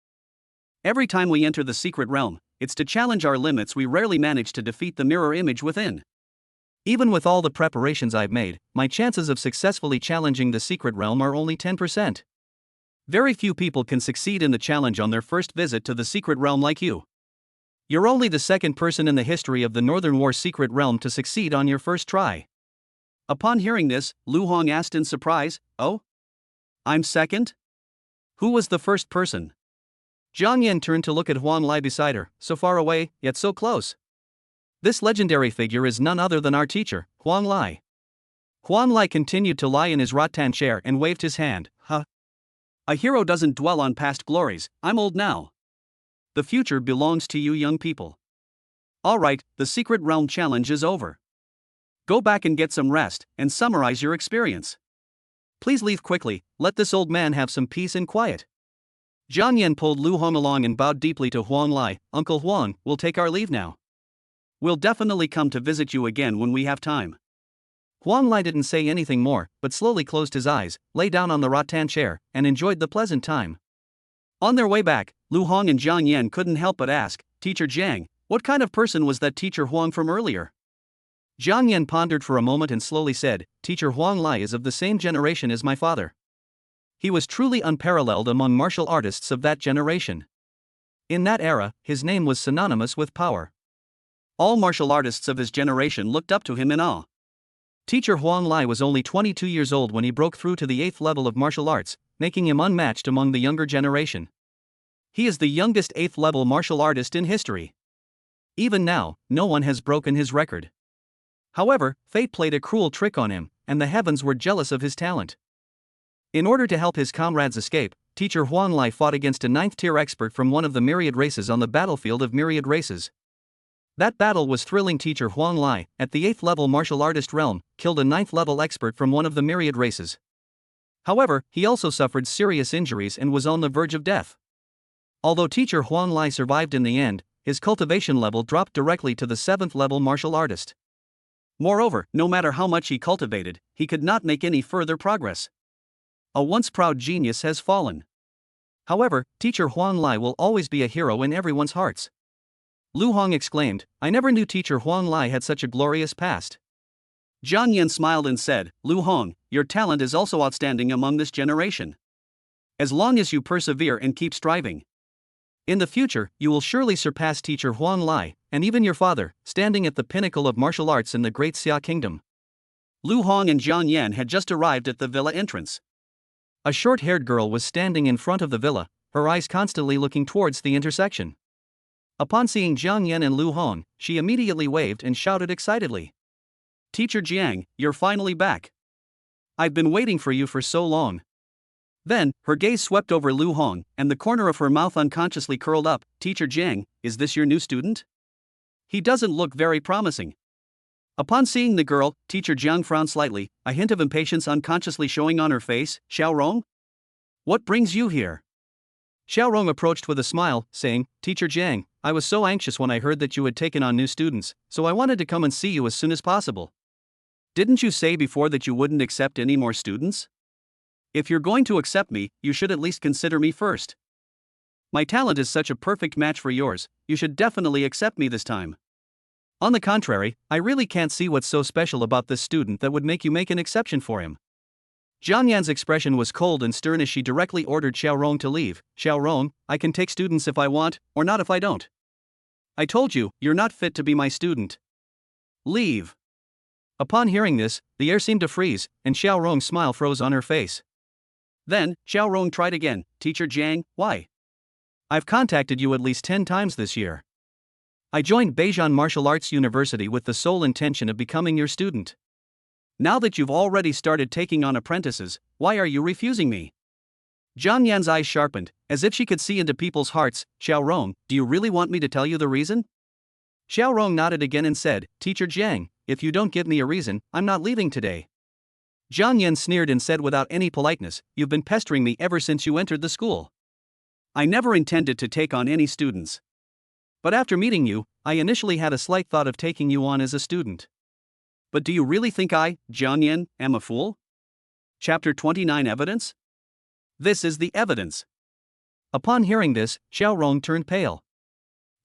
[SPEAKER 1] Every time we enter the secret realm, it's to challenge our limits. We rarely manage to defeat the mirror image within. Even with all the preparations I've made, my chances of successfully challenging the secret realm are only 10%. Very few people can succeed in the challenge on their first visit to the secret realm like you. You're only the 2nd person in the history of the Northern War secret realm to succeed on your first try." Upon hearing this, Lu Hong asked in surprise, "Oh? I'm 2nd? Who was the first person?" Jiang Yan turned to look at Huang Lai beside her, so far away, yet so close. "This legendary figure is none other than our teacher, Huang Lai." Huang Lai continued to lie in his rattan chair and waved his hand. "Huh? A hero doesn't dwell on past glories. I'm old now. The future belongs to you young people. Alright, the secret realm challenge is over. Go back and get some rest, and summarize your experience." Please leave quickly, let this old man have some peace and quiet. Jiang Yan pulled Lu Hong along and bowed deeply to Huang Lai. Uncle Huang, we'll take our leave now. We'll definitely come to visit you again when we have time. Huang Lai didn't say anything more, but slowly closed his eyes, lay down on the rattan chair, and enjoyed the pleasant time. On their way back, Lu Hong and Jiang Yan couldn't help but ask, Teacher Jiang, what kind of person was that Teacher Huang from earlier? Jiang Yan pondered for a moment and slowly said, Teacher Huang Lai is of the same generation as my father. He was truly unparalleled among martial artists of that generation. In that era, his name was synonymous with power. All martial artists of his generation looked up to him in awe. Teacher Huang Lai was only 22 years old when he broke through to the 8th level of martial arts, making him unmatched among the younger generation. He is the youngest 8th level martial artist in history. Even now, no one has broken his record. However, fate played a cruel trick on him, and the heavens were jealous of his talent. In order to help his comrades escape, Teacher Huang Lai fought against a 9th-tier expert from one of the myriad races on the battlefield of myriad races. That battle was thrilling. Teacher Huang Lai, at the 8th level martial artist realm, killed a 9th level expert from one of the myriad races. However, he also suffered serious injuries and was on the verge of death. Although Teacher Huang Lai survived in the end, his cultivation level dropped directly to the 7th level martial artist. Moreover, no matter how much he cultivated, he could not make any further progress. A once proud genius has fallen. However, Teacher Huang Lai will always be a hero in everyone's hearts. Lu Hong exclaimed, I never knew Teacher Huang Lai had such a glorious past. Jiang Yan smiled and said, Lu Hong, your talent is also outstanding among this generation. As long as you persevere and keep striving, in the future, you will surely surpass Teacher Huang Lai, and even your father, standing at the pinnacle of martial arts in the Great Xia Kingdom. Lu Hong and Jiang Yan had just arrived at the villa entrance. A short-haired girl was standing in front of the villa, her eyes constantly looking towards the intersection. Upon seeing Jiang Yan and Lu Hong, she immediately waved and shouted excitedly, Teacher Jiang, you're finally back. I've been waiting for you for so long. Then, her gaze swept over Lu Hong, and the corner of her mouth unconsciously curled up. Teacher Jiang, is this your new student? He doesn't look very promising. Upon seeing the girl, Teacher Jiang frowned slightly, a hint of impatience unconsciously showing on her face. Xiao Rong? What brings you here? Xiao Rong approached with a smile, saying, Teacher Jiang, I was so anxious when I heard that you had taken on new students, so I wanted to come and see you as soon as possible. Didn't you say before that you wouldn't accept any more students? If you're going to accept me, you should at least consider me first. My talent is such a perfect match for yours, you should definitely accept me this time. On the contrary, I really can't see what's so special about this student that would make you make an exception for him. Jiang Yan's expression was cold and stern as she directly ordered Xiao Rong to leave. Xiao Rong, I can take students if I want, or not if I don't. I told you, you're not fit to be my student. Leave. Upon hearing this, the air seemed to freeze, and Xiao Rong's smile froze on her face. Then, Xiao Rong tried again, Teacher Jiang, why? I've contacted you at least 10 times this year. I joined Beijing Martial Arts University with the sole intention of becoming your student. Now that you've already started taking on apprentices, why are you refusing me? Jiang Yan's eyes sharpened, as if she could see into people's hearts. Xiao Rong, do you really want me to tell you the reason? Xiao Rong nodded again and said, Teacher Jiang, if you don't give me a reason, I'm not leaving today. Jiang Yan sneered and said without any politeness, You've been pestering me ever since you entered the school. I never intended to take on any students. But after meeting you, I initially had a slight thought of taking you on as a student. But do you really think I, Jiang Yan, am a fool? Chapter 29 Evidence? This is the evidence. Upon hearing this, Xiao Rong turned pale.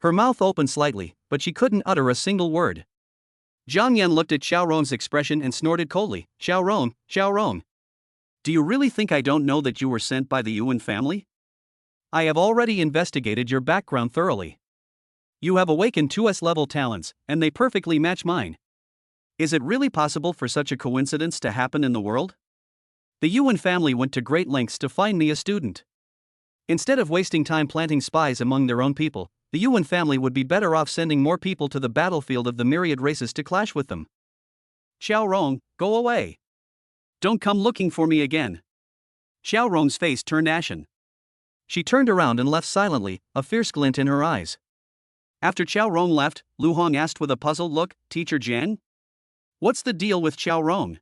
[SPEAKER 1] Her mouth opened slightly, but she couldn't utter a single word. Jiang Yan looked at Xiao Rong's expression and snorted coldly, Xiao Rong. Do you really think I don't know that you were sent by the Yuan family? I have already investigated your background thoroughly. You have awakened 2S-level talents, and they perfectly match mine. Is it really possible for such a coincidence to happen in the world? The Yuan family went to great lengths to find me a student. Instead of wasting time planting spies among their own people, the Yuan family would be better off sending more people to the battlefield of the myriad races to clash with them. Xiao Rong, go away. Don't come looking for me again. Xiao Rong's face turned ashen. She turned around and left silently, a fierce glint in her eyes. After Xiao Rong left, Lu Hong asked with a puzzled look, Teacher Jiang? What's the deal with Xiao Rong?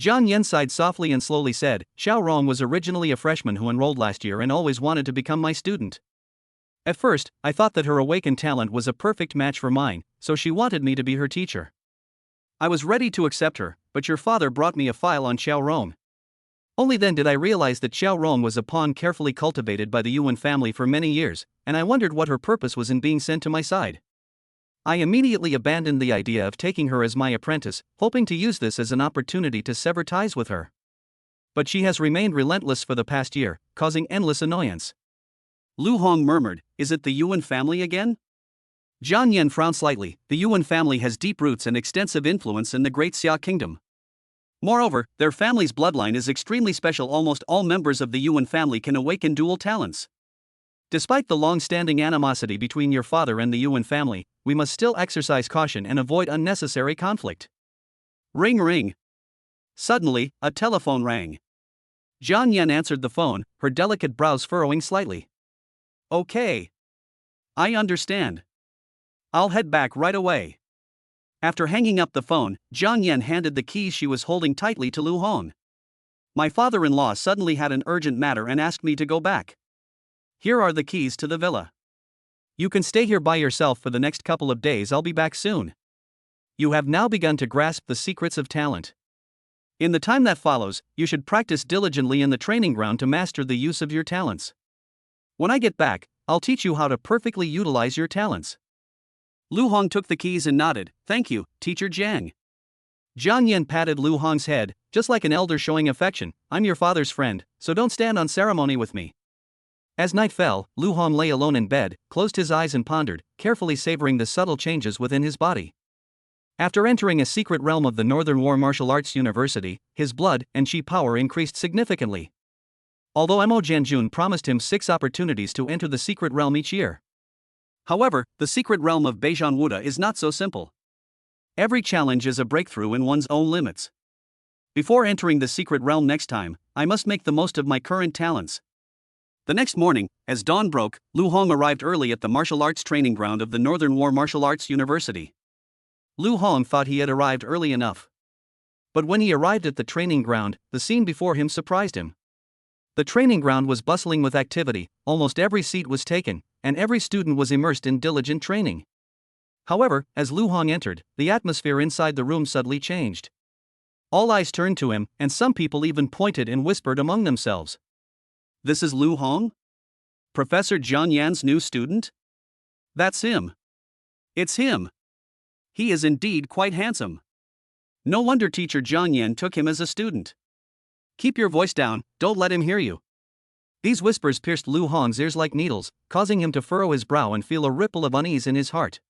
[SPEAKER 1] Zhang Yan sighed softly and slowly said, Xiao Rong was originally a freshman who enrolled last year and always wanted to become my student. At first, I thought that her awakened talent was a perfect match for mine, so she wanted me to be her teacher. I was ready to accept her, but your father brought me a file on Xiao Rong. Only then did I realize that Xiao Rong was a pawn carefully cultivated by the Yuan family for many years, and I wondered what her purpose was in being sent to my side. I immediately abandoned the idea of taking her as my apprentice, hoping to use this as an opportunity to sever ties with her. But she has remained relentless for the past year, causing endless annoyance. Lu Hong murmured, is it the Yuan family again? Zhang Yan frowned slightly. The Yuan family has deep roots and extensive influence in the Great Xia Kingdom. Moreover, their family's bloodline is extremely special. Almost all members of the Yuan family can awaken dual talents. Despite the long-standing animosity between your father and the Yuan family, we must still exercise caution and avoid unnecessary conflict. Ring ring. Suddenly, a telephone rang. Zhang Yan answered the phone, her delicate brows furrowing slightly. Okay. I understand. I'll head back right away. After hanging up the phone, Zhang Yan handed the keys she was holding tightly to Lu Hong. My father-in-law suddenly had an urgent matter and asked me to go back. Here are the keys to the villa. You can stay here by yourself for the next couple of days. I'll be back soon. You have now begun to grasp the secrets of talent. In the time that follows, you should practice diligently in the training ground to master the use of your talents. When I get back, I'll teach you how to perfectly utilize your talents. Lu Hong took the keys and nodded. Thank you, Teacher Jiang. Zhang Yan patted Lu Hong's head, just like an elder showing affection. I'm your father's friend, so don't stand on ceremony with me. As night fell, Lu Hong lay alone in bed, closed his eyes and pondered, carefully savoring the subtle changes within his body. After entering a secret realm of the Northern War Martial Arts University, his blood and chi power increased significantly. Although Mo Jianjun promised him 6 opportunities to enter the secret realm each year. However, the secret realm of Beijian Wuda is not so simple. Every challenge is a breakthrough in one's own limits. Before entering the secret realm next time, I must make the most of my current talents. The next morning, as dawn broke, Lu Hong arrived early at the martial arts training ground of the Northern War Martial Arts University. Lu Hong thought he had arrived early enough. But when he arrived at the training ground, the scene before him surprised him. The training ground was bustling with activity, almost every seat was taken, and every student was immersed in diligent training. However, as Lu Hong entered, the atmosphere inside the room suddenly changed. All eyes turned to him, and some people even pointed and whispered among themselves. This is Lu Hong? Professor Zhang Yan's new student? That's him. It's him. He is indeed quite handsome. No wonder Teacher Zhang Yan took him as a student. Keep your voice down, don't let him hear you. These whispers pierced Lu Hong's ears like needles, causing him to furrow his brow and feel a ripple of unease in his heart.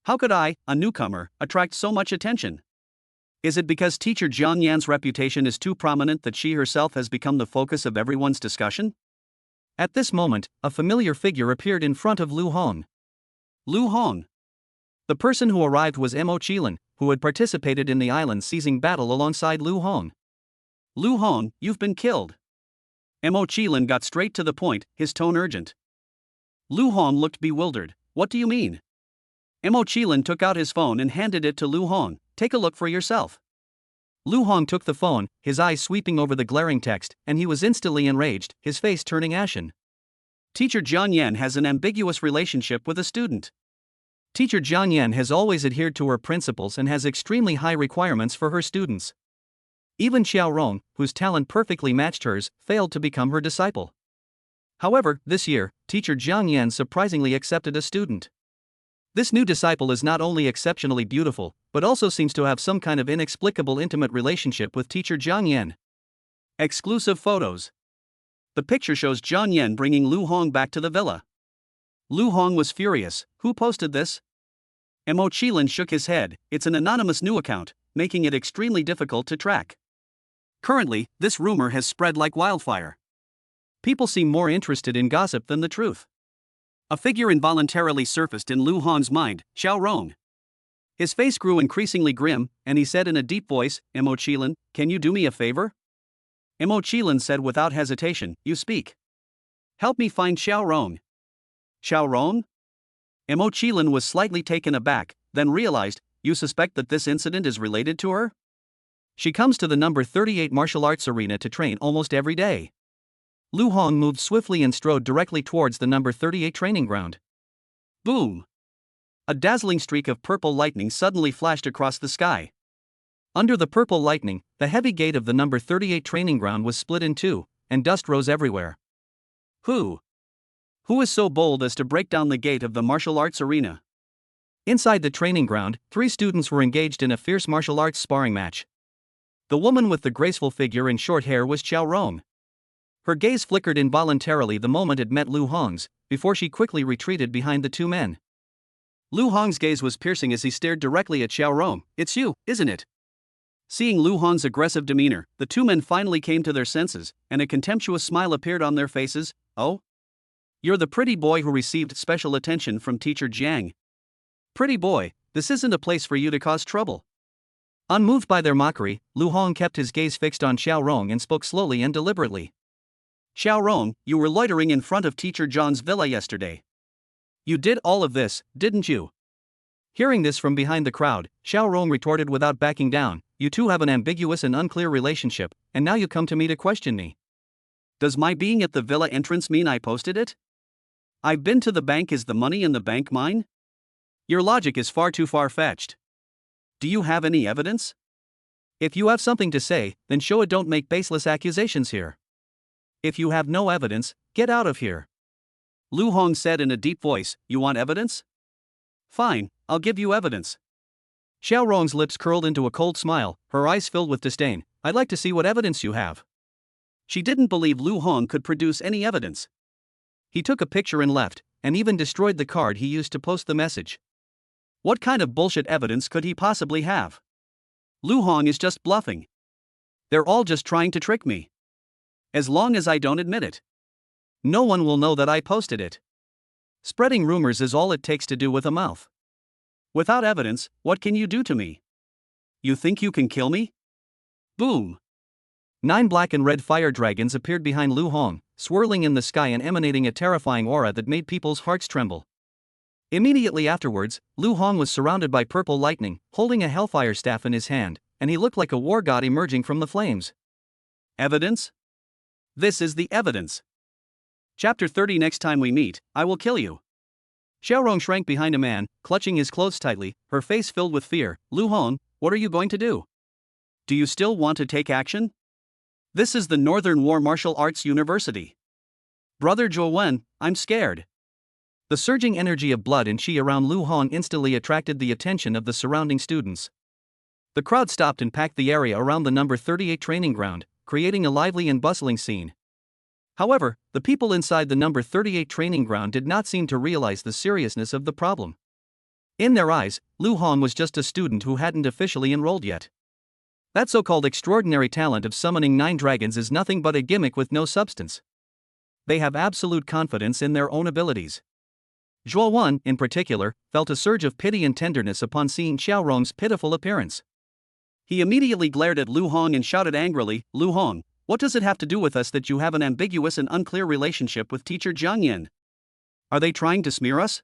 [SPEAKER 1] How could I, a newcomer, attract so much attention? Is it because Teacher Zhang Yan's reputation is too prominent that she herself has become the focus of everyone's discussion? At this moment, a familiar figure appeared in front of Lu Hong. Lu Hong. The person who arrived was Mo Qilin, who had participated in the island seizing battle alongside Lu Hong. Lu Hong, you've been killed. Mo Qilin got straight to the point, his tone urgent. Lu Hong looked bewildered. What do you mean? Mo Qilin took out his phone and handed it to Lu Hong. Take a look for yourself. Lu Hong took the phone, his eyes sweeping over the glaring text, and he was instantly enraged, his face turning ashen. Teacher Zhang Yan has an ambiguous relationship with a student. Teacher Zhang Yan has always adhered to her principles and has extremely high requirements for her students. Even Xiao Rong, whose talent perfectly matched hers, failed to become her disciple. However, this year, Teacher Zhang Yan surprisingly accepted a student. This new disciple is not only exceptionally beautiful, but also seems to have some kind of inexplicable intimate relationship with Teacher Zhang Yan. Exclusive photos. The picture shows Zhang Yan bringing Lu Hong back to the villa. Lu Hong was furious. Who posted this? Mo Qilin shook his head. It's an anonymous new account, making it extremely difficult to track. Currently, this rumor has spread like wildfire. People seem more interested in gossip than the truth. A figure involuntarily surfaced in Lu Hong's mind, Xiao Rong. His face grew increasingly grim, and he said in a deep voice, Mo Qilin, can you do me a favor? Mo Qilin said without hesitation, you speak. Help me find Xiao Rong. Xiao Rong? Mo Qilin was slightly taken aback, then realized, you suspect that this incident is related to her? She comes to the number 38 martial arts arena to train almost every day. Lu Hong moved swiftly and strode directly towards the number 38 training ground. Boom! A dazzling streak of purple lightning suddenly flashed across the sky. Under the purple lightning, the heavy gate of the number 38 training ground was split in two, and dust rose everywhere. Who is so bold as to break down the gate of the martial arts arena? Inside the training ground, 3 students were engaged in a fierce martial arts sparring match. The woman with the graceful figure and short hair was Xiao Rong. Her gaze flickered involuntarily the moment it met Lu Hong's, before she quickly retreated behind the 2 men. Lu Hong's gaze was piercing as he stared directly at Xiao Rong. "It's you, isn't it?" Seeing Lu Hong's aggressive demeanor, the 2 men finally came to their senses, and a contemptuous smile appeared on their faces. "Oh? You're the pretty boy who received special attention from teacher Jiang. Pretty boy, this isn't a place for you to cause trouble." Unmoved by their mockery, Lu Hong kept his gaze fixed on Xiao Rong and spoke slowly and deliberately. "Xiao Rong, you were loitering in front of teacher John's villa yesterday. You did all of this, didn't you?" Hearing this from behind the crowd, Xiao Rong retorted without backing down, "You two have an ambiguous and unclear relationship, and now you come to me to question me. Does my being at the villa entrance mean I posted it? I've been to the bank. Is the money in the bank mine? Your logic is far too far-fetched. Do you have any evidence? If you have something to say, then show it. Don't make baseless accusations here. If you have no evidence, get out of here." Lu Hong said in a deep voice. "You want evidence? Fine, I'll give you evidence." Xiao Rong's lips curled into a cold smile, her eyes filled with disdain. "I'd like to see what evidence you have." She didn't believe Lu Hong could produce any evidence. He took a picture and left, and even destroyed the card he used to post the message. What kind of bullshit evidence could he possibly have? Lu Hong is just bluffing. They're all just trying to trick me. As long as I don't admit it, no one will know that I posted it. Spreading rumors is all it takes to do with a mouth. Without evidence, what can you do to me? You think you can kill me? Boom! 9 black and red fire dragons appeared behind Lu Hong, swirling in the sky and emanating a terrifying aura that made people's hearts tremble. Immediately afterwards, Lu Hong was surrounded by purple lightning, holding a hellfire staff in his hand, and he looked like a war god emerging from the flames. Evidence? This is the evidence. Chapter 30. Next time we meet, I will kill you. Xiao Rong shrank behind a man, clutching his clothes tightly, her face filled with fear. "Lu Hong, what are you going to do? Do you still want to take action? This is the Northern War Martial Arts University. Brother Zhou Wen, I'm scared." The surging energy of blood and chi around Lu Hong instantly attracted the attention of the surrounding students. The crowd stopped and packed the area around the number 38 training ground, creating a lively and bustling scene. However, the people inside the number 38 training ground did not seem to realize the seriousness of the problem. In their eyes, Lu Hong was just a student who hadn't officially enrolled yet. That so-called extraordinary talent of summoning 9 dragons is nothing but a gimmick with no substance. They have absolute confidence in their own abilities. Zhuo Wen, in particular, felt a surge of pity and tenderness upon seeing Xiao Rong's pitiful appearance. He immediately glared at Lu Hong and shouted angrily, "Lu Hong, what does it have to do with us that you have an ambiguous and unclear relationship with teacher Jiang Yin? Are they trying to smear us?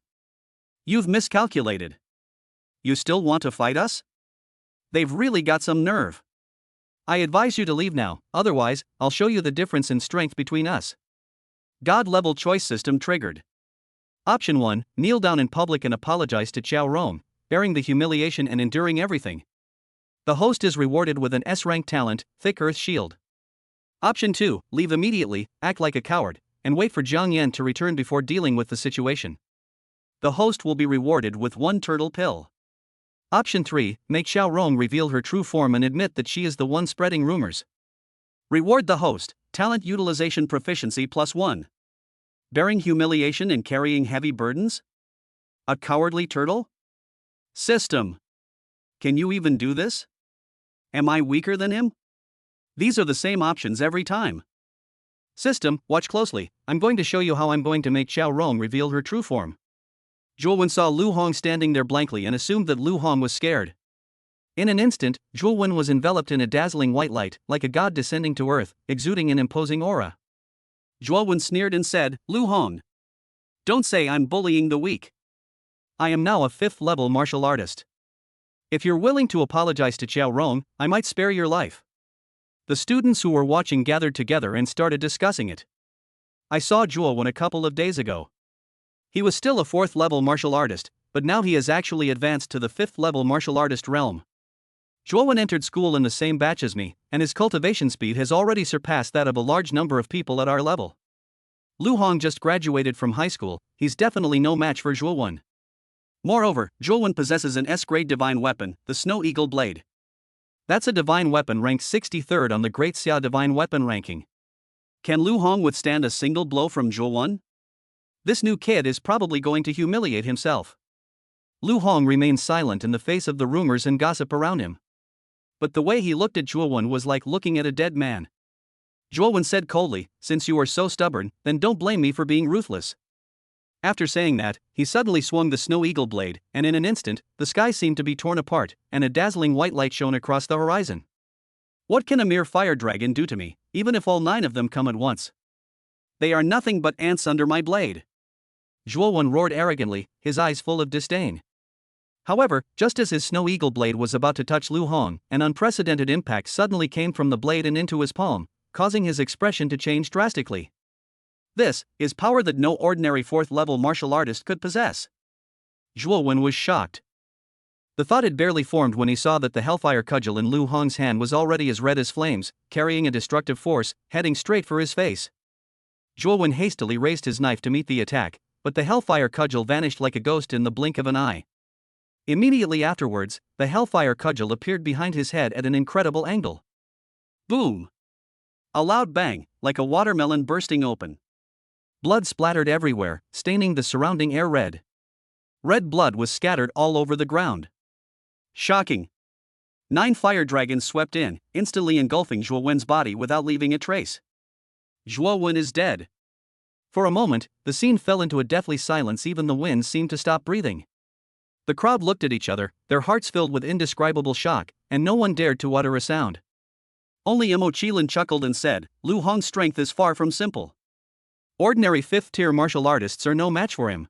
[SPEAKER 1] You've miscalculated. You still want to fight us? They've really got some nerve. I advise you to leave now, otherwise, I'll show you the difference in strength between us." God-level choice system triggered. Option 1, kneel down in public and apologize to Xiao Rong, bearing the humiliation and enduring everything. The host is rewarded with an S-rank talent, Thick Earth Shield. Option 2, leave immediately, act like a coward, and wait for Jiang Yan to return before dealing with the situation. The host will be rewarded with 1 turtle pill. Option 3, make Xiao Rong reveal her true form and admit that she is the one spreading rumors. Reward the host, talent utilization proficiency +1. Bearing humiliation and carrying heavy burdens? A cowardly turtle? System. Can you even do this? Am I weaker than him? These are the same options every time. System, watch closely, I'm going to show you how I'm going to make Xiao Rong reveal her true form. Zhuo Wen saw Lu Hong standing there blankly and assumed that Lu Hong was scared. In an instant, Zhuo Wen was enveloped in a dazzling white light, like a god descending to earth, exuding an imposing aura. Zhuo Wen sneered and said, "Lu Hong, don't say I'm bullying the weak. I am now a 5th-level martial artist. If you're willing to apologize to Xiao Rong, I might spare your life. The students who were watching gathered together and started discussing it. I saw Zhuo Wen a couple of days ago. He was still a 4th level martial artist, but now he has actually advanced to the 5th level martial artist realm. Zhuo Wen entered school in the same batch as me, and his cultivation speed has already surpassed that of a large number of people at our level. Lu Hong just graduated from high school, he's definitely no match for Zhuo Wen. Moreover, Zhuo Wen possesses an S-grade divine weapon, the Snow Eagle Blade. That's a divine weapon ranked 63rd on the Great Xia divine weapon ranking. Can Lu Hong withstand a single blow from Zhuo Wen? This new kid is probably going to humiliate himself. Lu Hong remained silent in the face of the rumors and gossip around him. But the way he looked at Zhuo Wen was like looking at a dead man. Zhuo Wen said coldly, "Since you are so stubborn, then don't blame me for being ruthless." After saying that, he suddenly swung the Snow Eagle Blade, and in an instant, the sky seemed to be torn apart, and a dazzling white light shone across the horizon. What can a mere fire dragon do to me, even if all 9 of them come at once? They are nothing but ants under my blade. Zhuo Wen roared arrogantly, his eyes full of disdain. However, just as his Snow Eagle Blade was about to touch Lu Hong, an unprecedented impact suddenly came from the blade and into his palm, causing his expression to change drastically. This is power that no ordinary 4th level martial artist could possess. Zhuo Wen was shocked. The thought had barely formed when he saw that the Hellfire Cudgel in Lu Hong's hand was already as red as flames, carrying a destructive force, heading straight for his face. Zhuo Wen hastily raised his knife to meet the attack, but the Hellfire Cudgel vanished like a ghost in the blink of an eye. Immediately afterwards, the Hellfire Cudgel appeared behind his head at an incredible angle. Boom! A loud bang, like a watermelon bursting open. Blood splattered everywhere, staining the surrounding air red. Red blood was scattered all over the ground. Shocking! 9 fire dragons swept in, instantly engulfing Zhuo Wen's body without leaving a trace. Zhuo Wen is dead. For a moment, the scene fell into a deathly silence. Even the wind seemed to stop breathing. The crowd looked at each other, their hearts filled with indescribable shock, and no one dared to utter a sound. Only Mo Qilin chuckled and said, "Lu Hong's strength is far from simple. Ordinary 5th-tier martial artists are no match for him."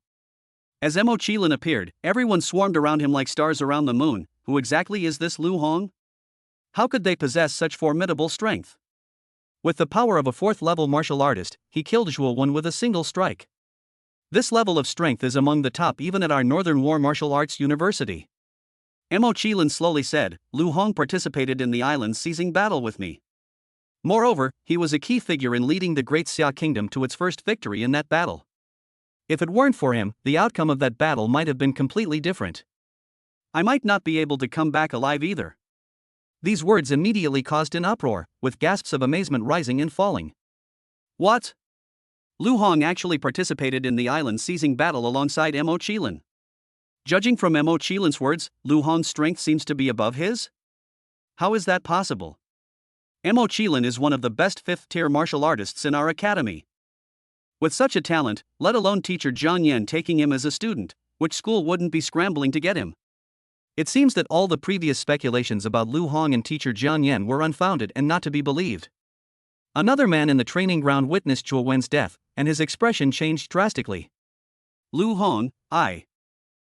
[SPEAKER 1] As Mo Qilin appeared, everyone swarmed around him like stars around the moon. Who exactly is this Lu Hong? How could they possess such formidable strength? With the power of a 4th-level martial artist, he killed Zhuo Wen with a single strike. This level of strength is among the top even at our Northern War Martial Arts University. Mo Qilin slowly said, "Lu Hong participated in the island's seizing battle with me. Moreover, he was a key figure in leading the Great Xia Kingdom to its first victory in that battle. If it weren't for him, the outcome of that battle might have been completely different. I might not be able to come back alive either." These words immediately caused an uproar, with gasps of amazement rising and falling. What? Lu Hong actually participated in the island seizing battle alongside Mo Qilin. Judging from Mo Qilin's words, Lu Hong's strength seems to be above his? How is that possible? Mo Qilin is one of the best 5th-tier martial artists in our academy. With such a talent, let alone teacher Zhang Yan taking him as a student, which school wouldn't be scrambling to get him? It seems that all the previous speculations about Lu Hong and teacher Zhang Yan were unfounded and not to be believed. Another man in the training ground witnessed Zhuo Wen's death, and his expression changed drastically. Lu Hong, I.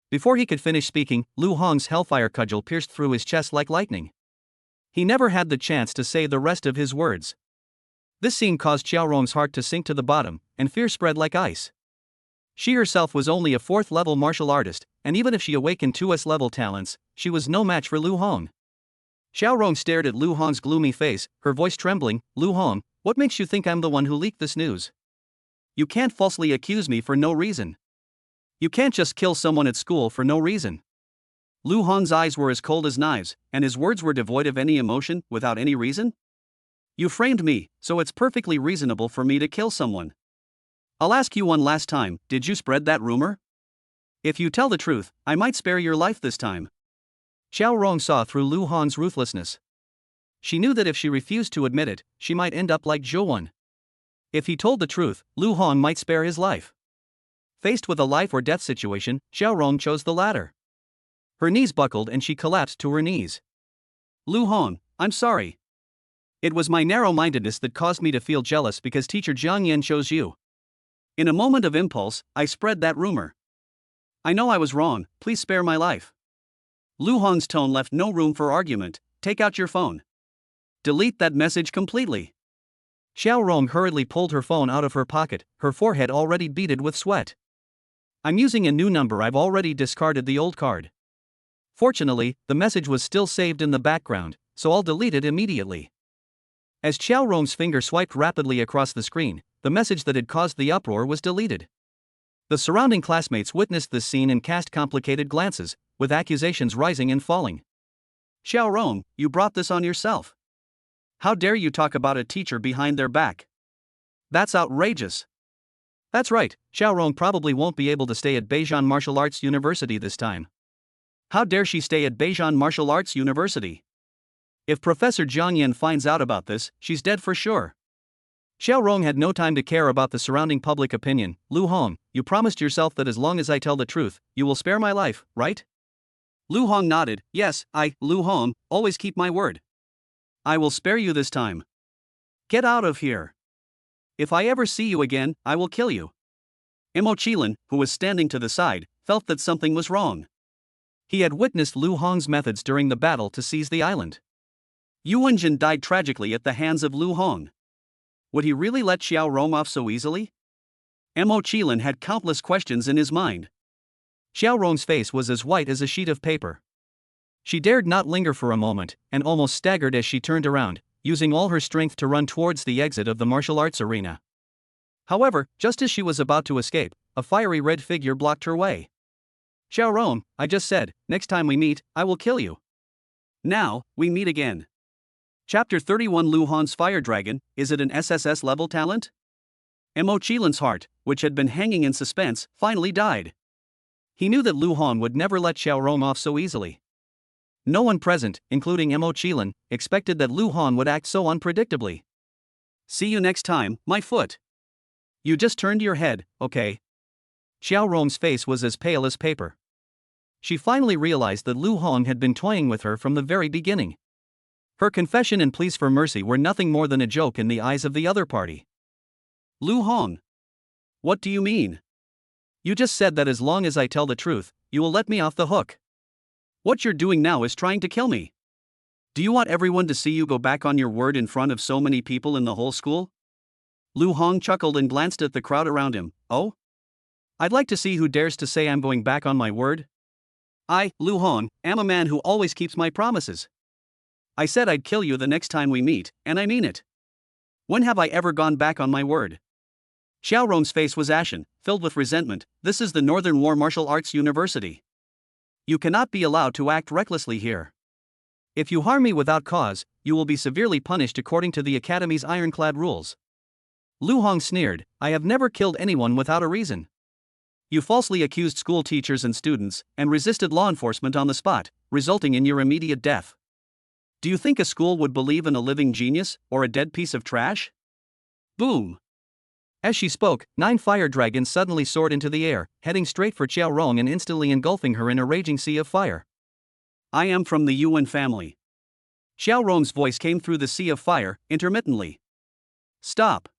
[SPEAKER 1] Before he could finish speaking, Lu Hong's Hellfire Cudgel pierced through his chest like lightning. He never had the chance to say the rest of his words. This scene caused Xiao Rong's heart to sink to the bottom, and fear spread like ice. She herself was only a 4th-level martial artist, and even if she awakened 2S-level talents, she was no match for Lu Hong. Xiao Rong stared at Lu Hong's gloomy face, her voice trembling. "Lu Hong, what makes you think I'm the one who leaked this news? You can't falsely accuse me for no reason. You can't just kill someone at school for no reason." Lu Hong's eyes were as cold as knives, and his words were devoid of any emotion, without any reason. "You framed me, so it's perfectly reasonable for me to kill someone. I'll ask you one last time, did you spread that rumor? If you tell the truth, I might spare your life this time." Xiao Rong saw through Lu Hong's ruthlessness. She knew that if she refused to admit it, she might end up like Zhuo Wen. If he told the truth, Lu Hong might spare his life. Faced with a life or death situation, Xiao Rong chose the latter. Her knees buckled and she collapsed to her knees. "Lu Hong, I'm sorry. It was my narrow-mindedness that caused me to feel jealous because teacher Zhang Yan chose you. In a moment of impulse, I spread that rumor. I know I was wrong, please spare my life." Lu Hong's tone left no room for argument. Take out your phone. Delete that message completely. Xiao Rong hurriedly pulled her phone out of her pocket, her forehead already beaded with sweat. I'm using a new number, I've already discarded the old card. Fortunately, the message was still saved in the background, so I'll delete it immediately. As Xiao Rong's finger swiped rapidly across the screen, the message that had caused the uproar was deleted. The surrounding classmates witnessed this scene and cast complicated glances, with accusations rising and falling. Xiao Rong, you brought this on yourself. How dare you talk about a teacher behind their back? That's outrageous. That's right, Xiao Rong probably won't be able to stay at Beijing Martial Arts University this time. How dare she stay at Beijing Martial Arts University? If Professor Zhang Yan finds out about this, she's dead for sure. Xiao Rong had no time to care about the surrounding public opinion. Lu Hong, you promised yourself that as long as I tell the truth, you will spare my life, right? Lu Hong nodded. Yes, Lu Hong, always keep my word. I will spare you this time. Get out of here. If I ever see you again, I will kill you. Imo Qilin, who was standing to the side, felt that something was wrong. He had witnessed Lu Hong's methods during the battle to seize the island. Yuan Jin died tragically at the hands of Lu Hong. Would he really let Xiao Rong off so easily? Imo Qilin had countless questions in his mind. Xiao Rong's face was as white as a sheet of paper. She dared not linger for a moment, and almost staggered as she turned around, using all her strength to run towards the exit of the martial arts arena. However, just as she was about to escape, a fiery red figure blocked her way. Xiao Rong, I just said, next time we meet, I will kill you. Now, we meet again. Chapter 31 Lu Hong's Fire Dragon, is it an SSS level talent? Imo Qilin's heart, which had been hanging in suspense, finally died. He knew that Lu Hong would never let Xiao Rong off so easily. No one present, including Imo Qilin, expected that Lu Hong would act so unpredictably. See you next time, my foot. You just turned your head, okay? Xiao Rong's face was as pale as paper. She finally realized that Lu Hong had been toying with her from the very beginning. Her confession and pleas for mercy were nothing more than a joke in the eyes of the other party. Lu Hong. What do you mean? You just said that as long as I tell the truth, you will let me off the hook. What you're doing now is trying to kill me. Do you want everyone to see you go back on your word in front of so many people in the whole school? Lu Hong chuckled and glanced at the crowd around him. Oh? I'd like to see who dares to say I'm going back on my word. I, Lu Hong, am a man who always keeps my promises. I said I'd kill you the next time we meet, and I mean it. When have I ever gone back on my word? Xiao Rong's face was ashen, filled with resentment. This is the Northern War Martial Arts University. You cannot be allowed to act recklessly here. If you harm me without cause, you will be severely punished according to the Academy's ironclad rules. Lu Hong sneered, I have never killed anyone without a reason. You falsely accused school teachers and students, and resisted law enforcement on the spot, resulting in your immediate death. Do you think a school would believe in a living genius, or a dead piece of trash? Boom! As she spoke, 9 fire dragons suddenly soared into the air, heading straight for Xiao Rong and instantly engulfing her in a raging sea of fire. I am from the Yuan family. Xiao Rong's voice came through the sea of fire, intermittently. Stop!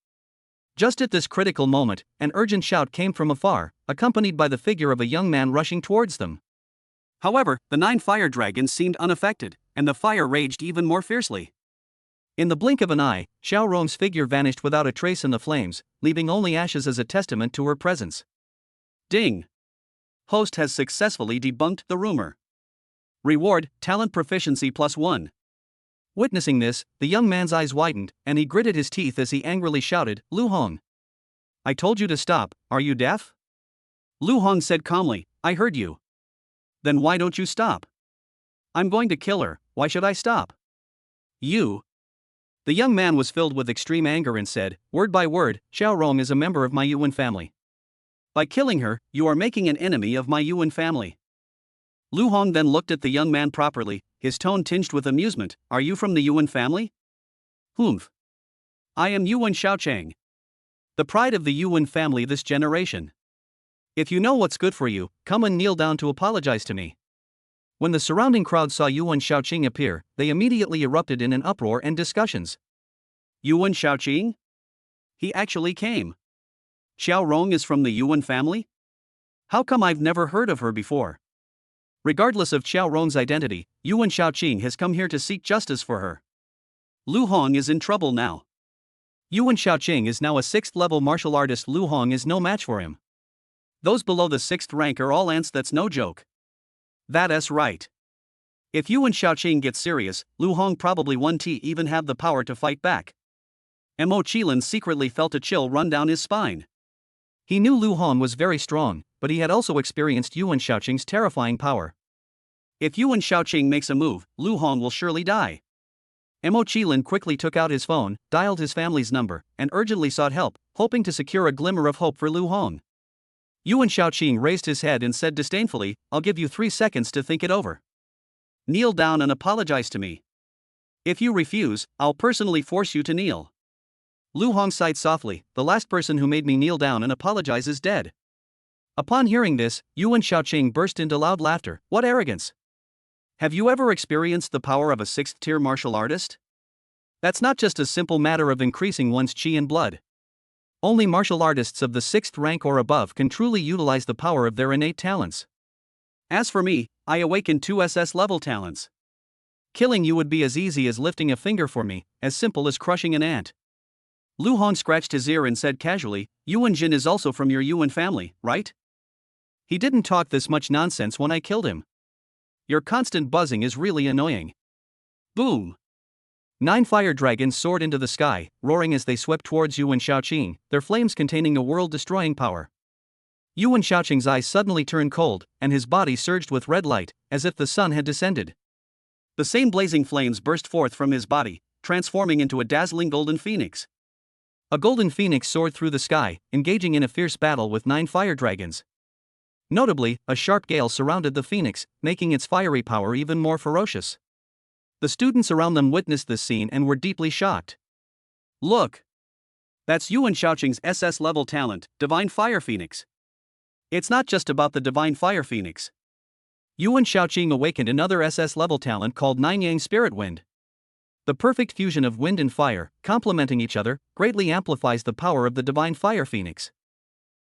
[SPEAKER 1] Just at this critical moment, an urgent shout came from afar, accompanied by the figure of a young man rushing towards them. However, the 9 fire dragons seemed unaffected, and the fire raged even more fiercely. In the blink of an eye, Xiao Rong's figure vanished without a trace in the flames, leaving only ashes as a testament to her presence. Ding! Host has successfully debunked the rumor. Reward, talent proficiency +1. Witnessing this, the young man's eyes widened, and he gritted his teeth as he angrily shouted, Lu Hong. I told you to stop, are you deaf? Lu Hong said calmly, I heard you. Then why don't you stop? I'm going to kill her, why should I stop? You. The young man was filled with extreme anger and said, word by word, Xiao Rong is a member of my Yuan family. By killing her, you are making an enemy of my Yuan family. Lu Hong then looked at the young man properly, his tone tinged with amusement. Are you from the Yuan family? Humph. I am Yuan Xiaochang. The pride of the Yuan family this generation. If you know what's good for you, come and kneel down to apologize to me. When the surrounding crowd saw Yuan Xiaoqing appear, they immediately erupted in an uproar and discussions. Yuan Xiaoqing? He actually came. Xiao Rong is from the Yuan family? How come I've never heard of her before? Regardless of Xiao Ron's identity, Yuan Shaoqing has come here to seek justice for her. Lu Hong is in trouble now. Yuan Shaoqing is now a 6th level martial artist. Lu Hong is no match for him. Those below the 6th rank are all ants, that's no joke. That's right. If Yuan Shaoqing gets serious, Lu Hong probably won't even have the power to fight back. Mo Qilin secretly felt a chill run down his spine. He knew Lu Hong was very strong, but he had also experienced Yuan Shaoqing's terrifying power. If Yuan Shaoqing makes a move, Lu Hong will surely die. Mo Qilin quickly took out his phone, dialed his family's number, and urgently sought help, hoping to secure a glimmer of hope for Lu Hong. Yuan Shaoqing raised his head and said disdainfully, "I'll give you 3 seconds to think it over. Kneel down and apologize to me. If you refuse, I'll personally force you to kneel." Lu Hong sighed softly, "The last person who made me kneel down and apologize is dead." Upon hearing this, Yuan Shaoqing burst into loud laughter. What arrogance! Have you ever experienced the power of a 6th-tier martial artist? That's not just a simple matter of increasing one's chi and blood. Only martial artists of the 6th rank or above can truly utilize the power of their innate talents. As for me, I awakened 2 SS level talents. Killing you would be as easy as lifting a finger for me, as simple as crushing an ant. Lu Hong scratched his ear and said casually, "Yuan Jin is also from your Yuan family, right? He didn't talk this much nonsense when I killed him. Your constant buzzing is really annoying." Boom! 9 fire dragons soared into the sky, roaring as they swept towards Yuan Shaoqing, their flames containing a world-destroying power. Yuan Shaoqing's eyes suddenly turned cold, and his body surged with red light, as if the sun had descended. The same blazing flames burst forth from his body, transforming into a dazzling golden phoenix. A golden phoenix soared through the sky, engaging in a fierce battle with 9 fire dragons. Notably, a sharp gale surrounded the phoenix, making its fiery power even more ferocious. The students around them witnessed this scene and were deeply shocked. Look! That's Yuan Shaoqing's SS level talent, Divine Fire Phoenix. It's not just about the Divine Fire Phoenix. Yuan Shaoqing awakened another SS level talent called Nine Yang Spirit Wind. The perfect fusion of wind and fire, complementing each other, greatly amplifies the power of the Divine Fire Phoenix.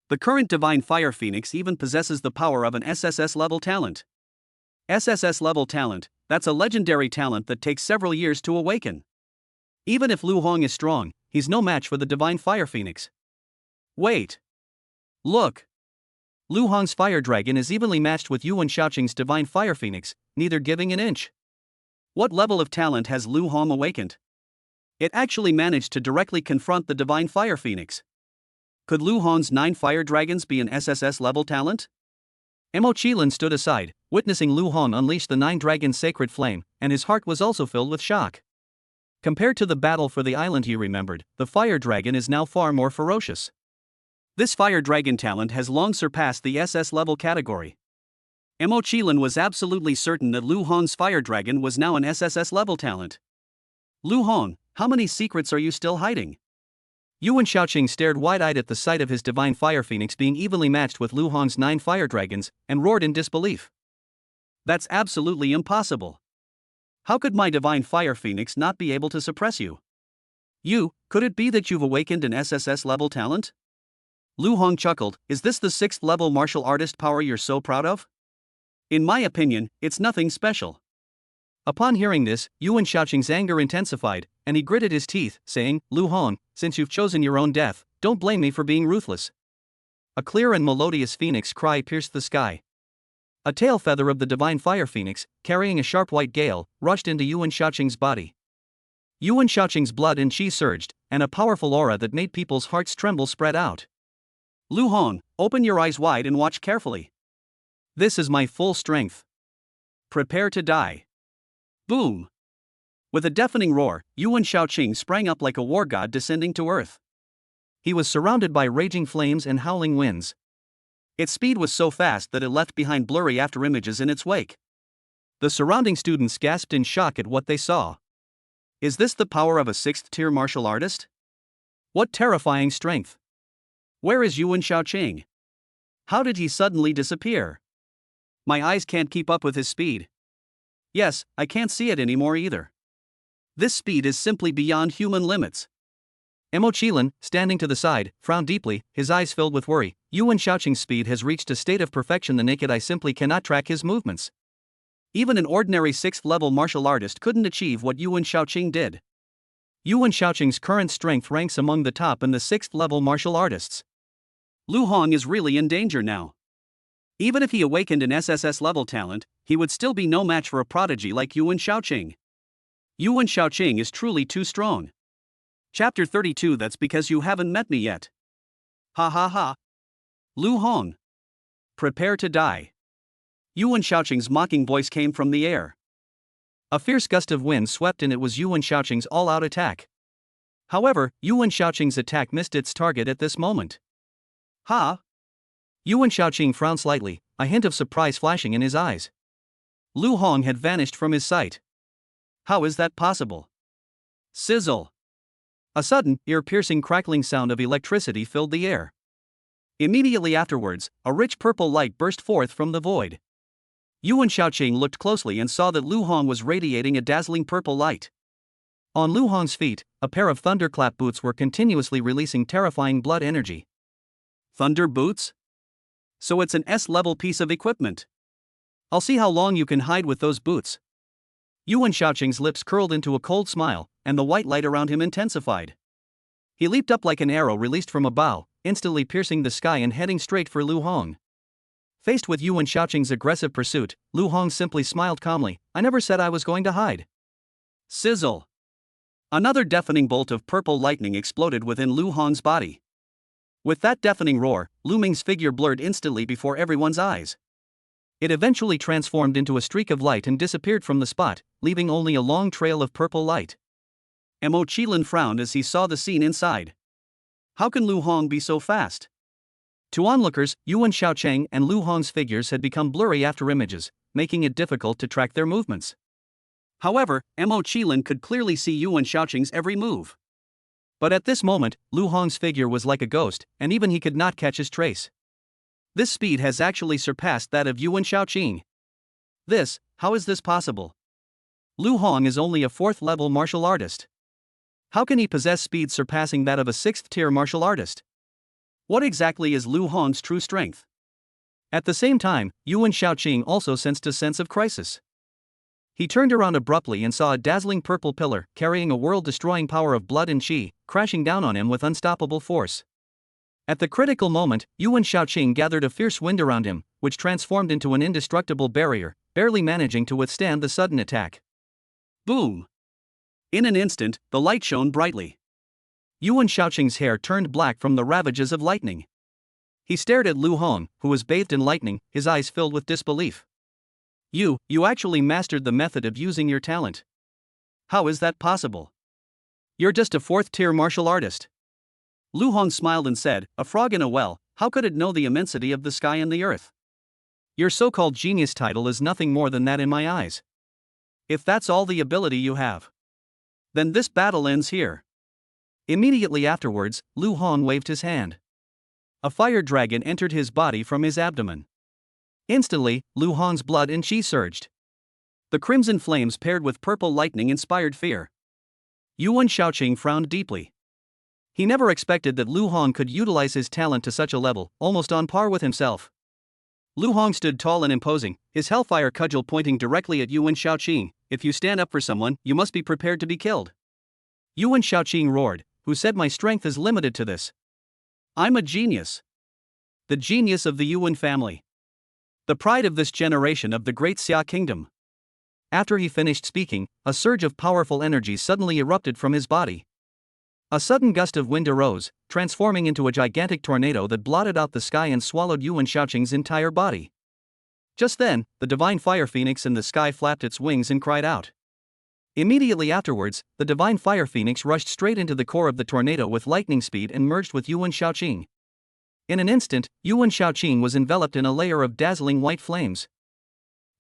[SPEAKER 1] The current Divine Fire Phoenix even possesses the power of an SSS level talent. SSS level talent, that's a legendary talent that takes several years to awaken. Even if Lu Hong is strong, he's no match for the Divine Fire Phoenix. Wait! Look! Lu Hong's Fire Dragon is evenly matched with Yuan Shaoqing's Divine Fire Phoenix, neither giving an inch. What level of talent has Lu Hong awakened? It actually managed to directly confront the Divine Fire Phoenix. Could Lu Hong's 9 fire dragons be an SSS level talent? Mo Qilin stood aside, witnessing Lu Hong unleash the 9 dragons' sacred flame, and his heart was also filled with shock. Compared to the battle for the island he remembered, the fire dragon is now far more ferocious. This fire dragon talent has long surpassed the SS level category. Mo Qilin was absolutely certain that Lu Hong's fire dragon was now an SSS level talent. Lu Hong, how many secrets are you still hiding? Yuan Shaoqing stared wide-eyed at the sight of his Divine Fire Phoenix being evenly matched with Lu Hong's 9 fire dragons, and roared in disbelief. That's absolutely impossible. How could my Divine Fire Phoenix not be able to suppress you? Could it be that you've awakened an SSS level talent? Lu Hong chuckled, is this the 6th level martial artist power you're so proud of? In my opinion, it's nothing special. Upon hearing this, Yuan Shaoqing's anger intensified, and he gritted his teeth, saying, Lu Hong, since you've chosen your own death, don't blame me for being ruthless. A clear and melodious phoenix cry pierced the sky. A tail feather of the Divine Fire Phoenix, carrying a sharp white gale, rushed into Yuan Shaoqing's body. Yuan Shaoqing's blood and chi surged, and a powerful aura that made people's hearts tremble spread out. Lu Hong, open your eyes wide and watch carefully. This is my full strength. Prepare to die. Boom! With a deafening roar, Yuan Shaoqing sprang up like a war god descending to earth. He was surrounded by raging flames and howling winds. Its speed was so fast that it left behind blurry afterimages in its wake. The surrounding students gasped in shock at what they saw. Is this the power of a 6th-tier martial artist? What terrifying strength! Where is Yuan Shaoqing? How did he suddenly disappear? My eyes can't keep up with his speed. Yes, I can't see it anymore either. This speed is simply beyond human limits. Mo Qilin, standing to the side, frowned deeply, his eyes filled with worry. Yuan Shaoqing's speed has reached a state of perfection the naked eye simply cannot track his movements. Even an ordinary 6th level martial artist couldn't achieve what Yuan Shaoqing did. Yuan Shaoqing's current strength ranks among the top in the 6th level martial artists. Lu Hong is really in danger now. Even if he awakened an SSS level talent, he would still be no match for a prodigy like Yuan Shaoqing. Yuan Shaoqing is truly too strong. Chapter 32. That's because you haven't met me yet. Ha ha ha. Lu Hong. Prepare to die. Yuan Shaoqing's mocking voice came from the air. A fierce gust of wind swept and it was Yuan Shaoqing's all-out attack. However, Yuan Shaoqing's attack missed its target at this moment. Ha! Yuan Shaoqing frowned slightly, a hint of surprise flashing in his eyes. Lu Hong had vanished from his sight. How is that possible? Sizzle! A sudden, ear-piercing crackling sound of electricity filled the air. Immediately afterwards, a rich purple light burst forth from the void. Yuan Shaoqing looked closely and saw that Lu Hong was radiating a dazzling purple light. On Lu Hong's feet, a pair of thunderclap boots were continuously releasing terrifying blood energy. Thunder boots? So it's an S-level piece of equipment. I'll see how long you can hide with those boots. Yuan Shaoqing's lips curled into a cold smile, and the white light around him intensified. He leaped up like an arrow released from a bow, instantly piercing the sky and heading straight for Lu Hong. Faced with Yuan Shaoqing's aggressive pursuit, Lu Hong simply smiled calmly. I never said I was going to hide. Sizzle! Another deafening bolt of purple lightning exploded within Lu Hong's body. With that deafening roar, Lu Ming's figure blurred instantly before everyone's eyes. It eventually transformed into a streak of light and disappeared from the spot, leaving only a long trail of purple light. Mo Qilin frowned as he saw the scene inside. How can Lu Hong be so fast? To onlookers, Yuan Shaoqing and Lu Hong's figures had become blurry after images, making it difficult to track their movements. However, Mo Qilin could clearly see Yuan Shaoqing's every move. But at this moment, Lu Hong's figure was like a ghost, and even he could not catch his trace. This speed has actually surpassed that of Yuan Shaoqing. How is this possible? Lu Hong is only a 4th level martial artist. How can he possess speed surpassing that of a 6th tier martial artist? What exactly is Lu Hong's true strength? At the same time, Yuan Shaoqing also sensed a sense of crisis. He turned around abruptly and saw a dazzling purple pillar, carrying a world-destroying power of blood and qi, crashing down on him with unstoppable force. At the critical moment, Yuan Shaoqing gathered a fierce wind around him, which transformed into an indestructible barrier, barely managing to withstand the sudden attack. Boom! In an instant, the light shone brightly. Yuan Shaoqing's hair turned black from the ravages of lightning. He stared at Lu Hong, who was bathed in lightning, his eyes filled with disbelief. You actually mastered the method of using your talent. How is that possible? You're just a 4th tier martial artist. Lu Hong smiled and said, a frog in a well, how could it know the immensity of the sky and the earth? Your so-called genius title is nothing more than that in my eyes. If that's all the ability you have, then this battle ends here. Immediately afterwards, Lu Hong waved his hand. A fire dragon entered his body from his abdomen. Instantly, Lu Hong's blood and qi surged. The crimson flames paired with purple lightning inspired fear. Yuan Shaoqing frowned deeply. He never expected that Lu Hong could utilize his talent to such a level, almost on par with himself. Lu Hong stood tall and imposing, his hellfire cudgel pointing directly at Yuan Shaoqing. If you stand up for someone, you must be prepared to be killed. Yuan Shaoqing roared, who said my strength is limited to this? I'm a genius. The genius of the Yuan family. The pride of this generation of the great Xia kingdom. After he finished speaking, a surge of powerful energy suddenly erupted from his body. A sudden gust of wind arose, transforming into a gigantic tornado that blotted out the sky and swallowed Yuan Shaoqing's entire body. Just then, the divine fire phoenix in the sky flapped its wings and cried out. Immediately afterwards, the divine fire phoenix rushed straight into the core of the tornado with lightning speed and merged with Yuan Shaoqing. In an instant, Yuan Shaoqing was enveloped in a layer of dazzling white flames.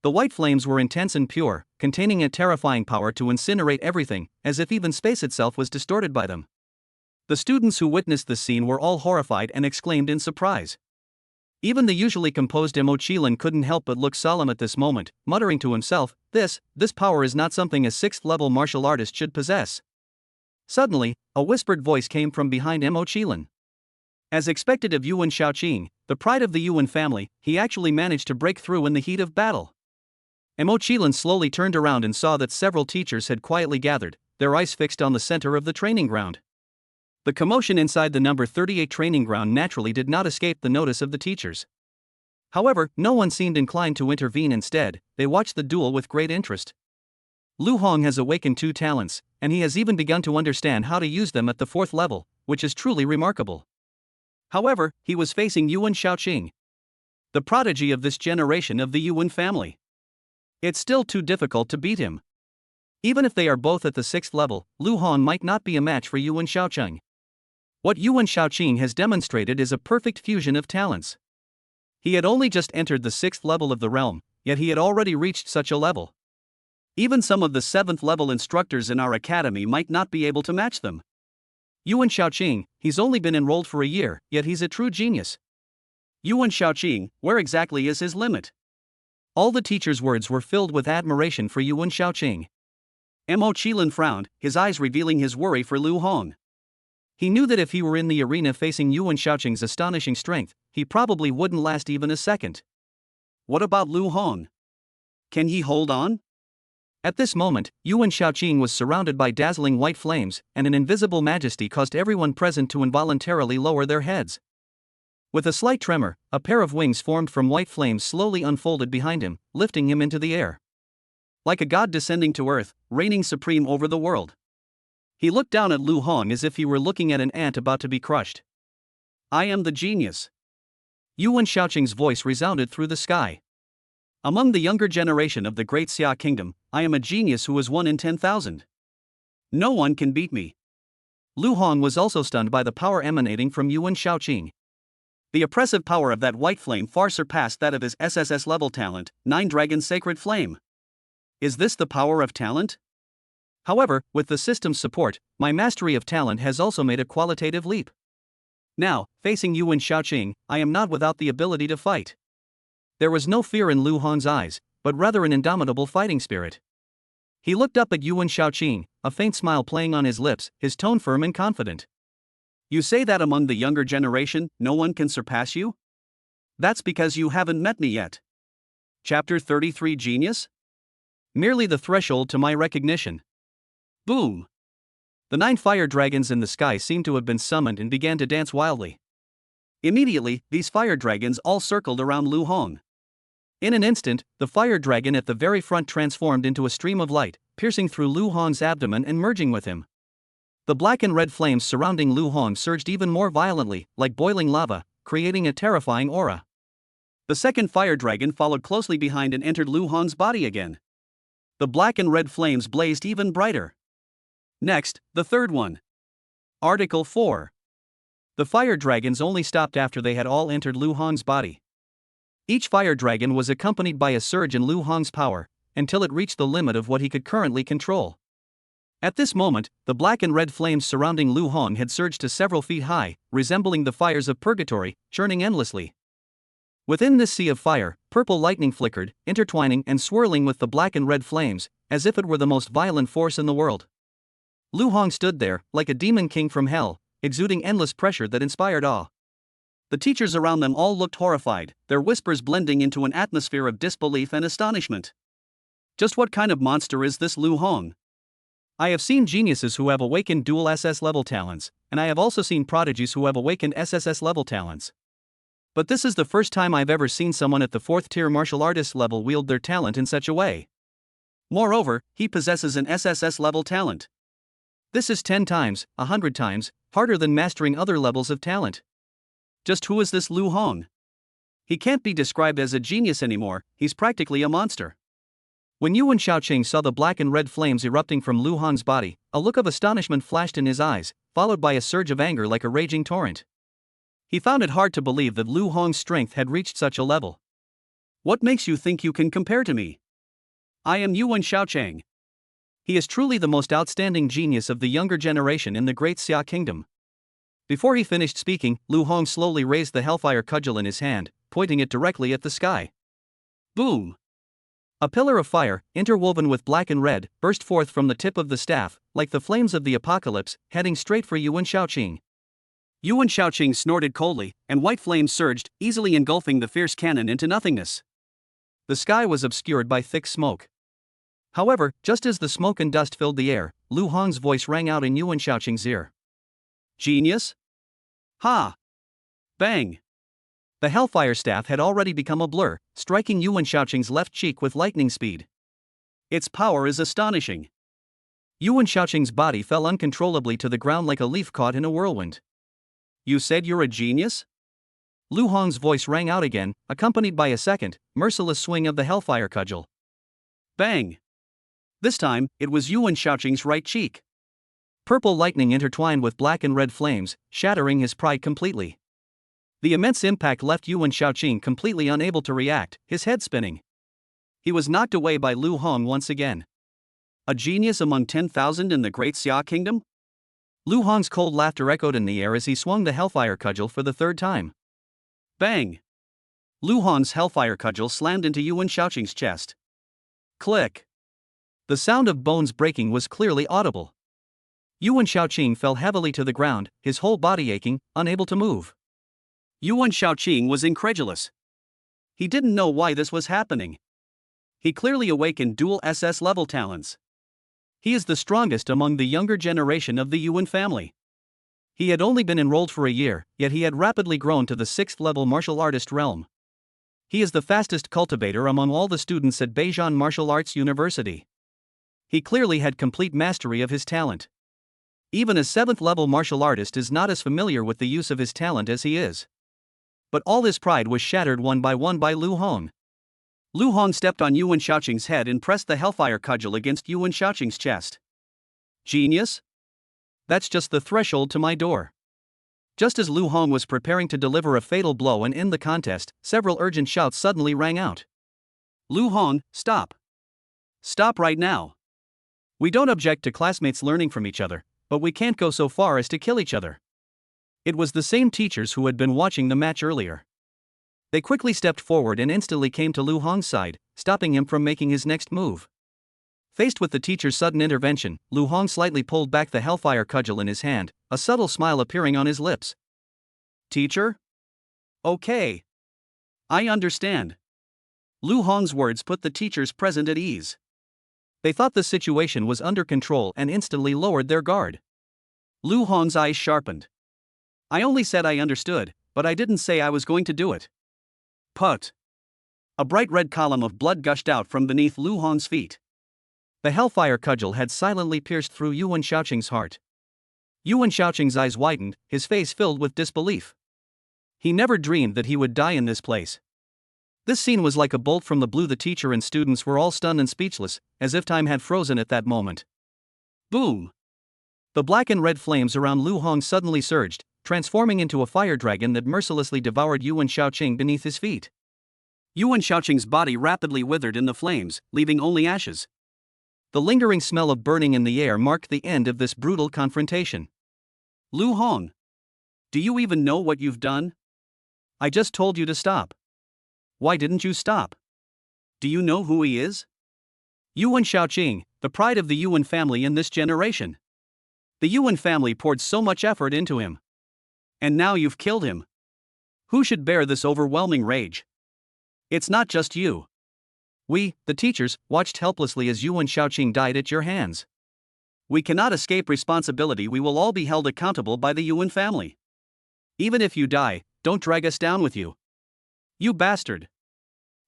[SPEAKER 1] The white flames were intense and pure, containing a terrifying power to incinerate everything, as if even space itself was distorted by them. The students who witnessed the scene were all horrified and exclaimed in surprise. Even the usually composed Mo Qilin couldn't help but look solemn at this moment, muttering to himself, this power is not something a 6th level martial artist should possess. Suddenly, a whispered voice came from behind Mo Qilin. As expected of Yuan Shaoqing, the pride of the Yuan family, he actually managed to break through in the heat of battle. Mo Qilin slowly turned around and saw that several teachers had quietly gathered, their eyes fixed on the center of the training ground. The commotion inside the number 38 training ground naturally did not escape the notice of the teachers. However, no one seemed inclined to intervene. Instead, they watched the duel with great interest. Lu Hong has awakened 2 talents, and he has even begun to understand how to use them at the 4th level, which is truly remarkable. However, he was facing Yuan Shaoqing, the prodigy of this generation of the Yuan family. It's still too difficult to beat him. Even if they are both at the 6th level, Lu Hong might not be a match for Yuan Shaoqing. What Yuan Shaoqing has demonstrated is a perfect fusion of talents. He had only just entered the 6th level of the realm, yet he had already reached such a level. Even some of the 7th level instructors in our academy might not be able to match them. Yuan Shaoqing, he's only been enrolled for a year, yet he's a true genius. Yuan Shaoqing, where exactly is his limit? All the teachers' words were filled with admiration for Yuan Shaoqing. Mo Qilin frowned, his eyes revealing his worry for Lu Hong. He knew that if he were in the arena facing Yuan Shaoqing's astonishing strength, he probably wouldn't last even a second. What about Lu Hong? Can he hold on? At this moment, Yuan Shaoqing was surrounded by dazzling white flames, and an invisible majesty caused everyone present to involuntarily lower their heads. With a slight tremor, a pair of wings formed from white flames slowly unfolded behind him, lifting him into the air. Like a god descending to earth, reigning supreme over the world. He looked down at Lu Hong as if he were looking at an ant about to be crushed. I am the genius. Yuan Shaoqing's voice resounded through the sky. Among the younger generation of the Great Xia Kingdom, I am a genius who is 1 in 10,000. No one can beat me. Lu Hong was also stunned by the power emanating from Yuan Shaoqing. The oppressive power of that white flame far surpassed that of his SSS level talent, 9 Dragon Sacred Flame. Is this the power of talent? However, with the system's support, my mastery of talent has also made a qualitative leap. Now, facing Yuan Shaoqing, I am not without the ability to fight. There was no fear in Lu Hong's eyes, but rather an indomitable fighting spirit. He looked up at Yuan Shaoqing, a faint smile playing on his lips, his tone firm and confident. You say that among the younger generation, no one can surpass you? That's because you haven't met me yet. Chapter 33 Genius? Merely the threshold to my recognition. Boom! The 9 fire dragons in the sky seemed to have been summoned and began to dance wildly. Immediately, these fire dragons all circled around Lu Hong. In an instant, the fire dragon at the very front transformed into a stream of light, piercing through Lu Hong's abdomen and merging with him. The black and red flames surrounding Lu Hong surged even more violently, like boiling lava, creating a terrifying aura. The second fire dragon followed closely behind and entered Lu Hong's body again. The black and red flames blazed even brighter. Next, the third one. Article 4. The fire dragons only stopped after they had all entered Lu Hong's body. Each fire dragon was accompanied by a surge in Lu Hong's power, until it reached the limit of what he could currently control. At this moment, the black and red flames surrounding Lu Hong had surged to several feet high, resembling the fires of purgatory, churning endlessly. Within this sea of fire, purple lightning flickered, intertwining and swirling with the black and red flames, as if it were the most violent force in the world. Lu Hong stood there, like a demon king from hell, exuding endless pressure that inspired awe. The teachers around them all looked horrified, their whispers blending into an atmosphere of disbelief and astonishment. Just what kind of monster is this Lu Hong? I have seen geniuses who have awakened dual SS level talents, and I have also seen prodigies who have awakened SSS level talents. But this is the first time I've ever seen someone at the 4th tier martial artist level wield their talent in such a way. Moreover, he possesses an SSS level talent. This is 10 times, 100 times, harder than mastering other levels of talent. Just who is this Lu Hong? He can't be described as a genius anymore, he's practically a monster. When Yuan Shaoqing saw the black and red flames erupting from Lu Hong's body, a look of astonishment flashed in his eyes, followed by a surge of anger like a raging torrent. He found it hard to believe that Lu Hong's strength had reached such a level. What makes you think you can compare to me? I am Yuan Shaoqing. He is truly the most outstanding genius of the younger generation in the Great Xia Kingdom. Before he finished speaking, Lu Hong slowly raised the hellfire cudgel in his hand, pointing it directly at the sky. Boom! A pillar of fire, interwoven with black and red, burst forth from the tip of the staff, like the flames of the apocalypse, heading straight for Yuan Shaoqing. Yuan Shaoqing snorted coldly, and white flames surged, easily engulfing the fierce cannon into nothingness. The sky was obscured by thick smoke. However, just as the smoke and dust filled the air, Lu Hong's voice rang out in Yuan Shaoqing's ear. Genius? Ha! Bang! The Hellfire Staff had already become a blur, striking Yuan Shaoqing's left cheek with lightning speed. Its power is astonishing. Yuan Shaoqing's body fell uncontrollably to the ground like a leaf caught in a whirlwind. You said you're a genius? Lu Hong's voice rang out again, accompanied by a second, merciless swing of the Hellfire Cudgel. Bang! This time, it was Yuan Shaoqing's right cheek. Purple lightning intertwined with black and red flames, shattering his pride completely. The immense impact left Yuan Shaoqing completely unable to react, his head spinning. He was knocked away by Lu Hong once again. A genius among 10,000 in the Great Xia Kingdom? Lu Hong's cold laughter echoed in the air as he swung the Hellfire Cudgel for the third time. Bang! Lu Hong's Hellfire Cudgel slammed into Yuan Shaoqing's chest. Click! The sound of bones breaking was clearly audible. Yuan Shaoqing fell heavily to the ground, his whole body aching, unable to move. Yuan Shaoqing was incredulous. He didn't know why this was happening. He clearly awakened dual SS level talents. He is the strongest among the younger generation of the Yuan family. He had only been enrolled for a year, yet he had rapidly grown to the 6th level martial artist realm. He is the fastest cultivator among all the students at Beijing Martial Arts University. He clearly had complete mastery of his talent. Even a 7th level martial artist is not as familiar with the use of his talent as he is. But all his pride was shattered one by Lu Hong. Lu Hong stepped on Yuan Shaoqing's head and pressed the Hellfire Cudgel against Yuan Shaoqing's chest. Genius? That's just the threshold to my door. Just as Lu Hong was preparing to deliver a fatal blow and end the contest, several urgent shouts suddenly rang out. Lu Hong, stop! Stop right now! We don't object to classmates learning from each other, but we can't go so far as to kill each other. It was the same teachers who had been watching the match earlier. They quickly stepped forward and instantly came to Lu Hong's side, stopping him from making his next move. Faced with the teacher's sudden intervention, Lu Hong slightly pulled back the Hellfire Cudgel in his hand, a subtle smile appearing on his lips. Teacher? Okay. I understand. Lu Hong's words put the teachers present at ease. They thought the situation was under control and instantly lowered their guard. Lu Hong's eyes sharpened. I only said I understood, but I didn't say I was going to do it. Put. A bright red column of blood gushed out from beneath Lu Hong's feet. The Hellfire Cudgel had silently pierced through Yuan Shaoqing's heart. Yuan Shaoqing's eyes widened, his face filled with disbelief. He never dreamed that he would die in this place. This scene was like a bolt from the blue. The teacher and students were all stunned and speechless, as if time had frozen at that moment. Boom! The black and red flames around Lu Hong suddenly surged, transforming into a fire dragon that mercilessly devoured Yuan Shaoqing beneath his feet. Yuan Shaoqing's body rapidly withered in the flames, leaving only ashes. The lingering smell of burning in the air marked the end of this brutal confrontation. Lu Hong, do you even know what you've done? I just told you to stop. Why didn't you stop? Do you know who he is? Yuan Shaoqing, the pride of the Yuan family in this generation. The Yuan family poured so much effort into him. And now you've killed him. Who should bear this overwhelming rage? It's not just you. We, the teachers, watched helplessly as Yuan Shaoqing died at your hands. We cannot escape responsibility. We will all be held accountable by the Yuan family. Even if you die, don't drag us down with you. You bastard.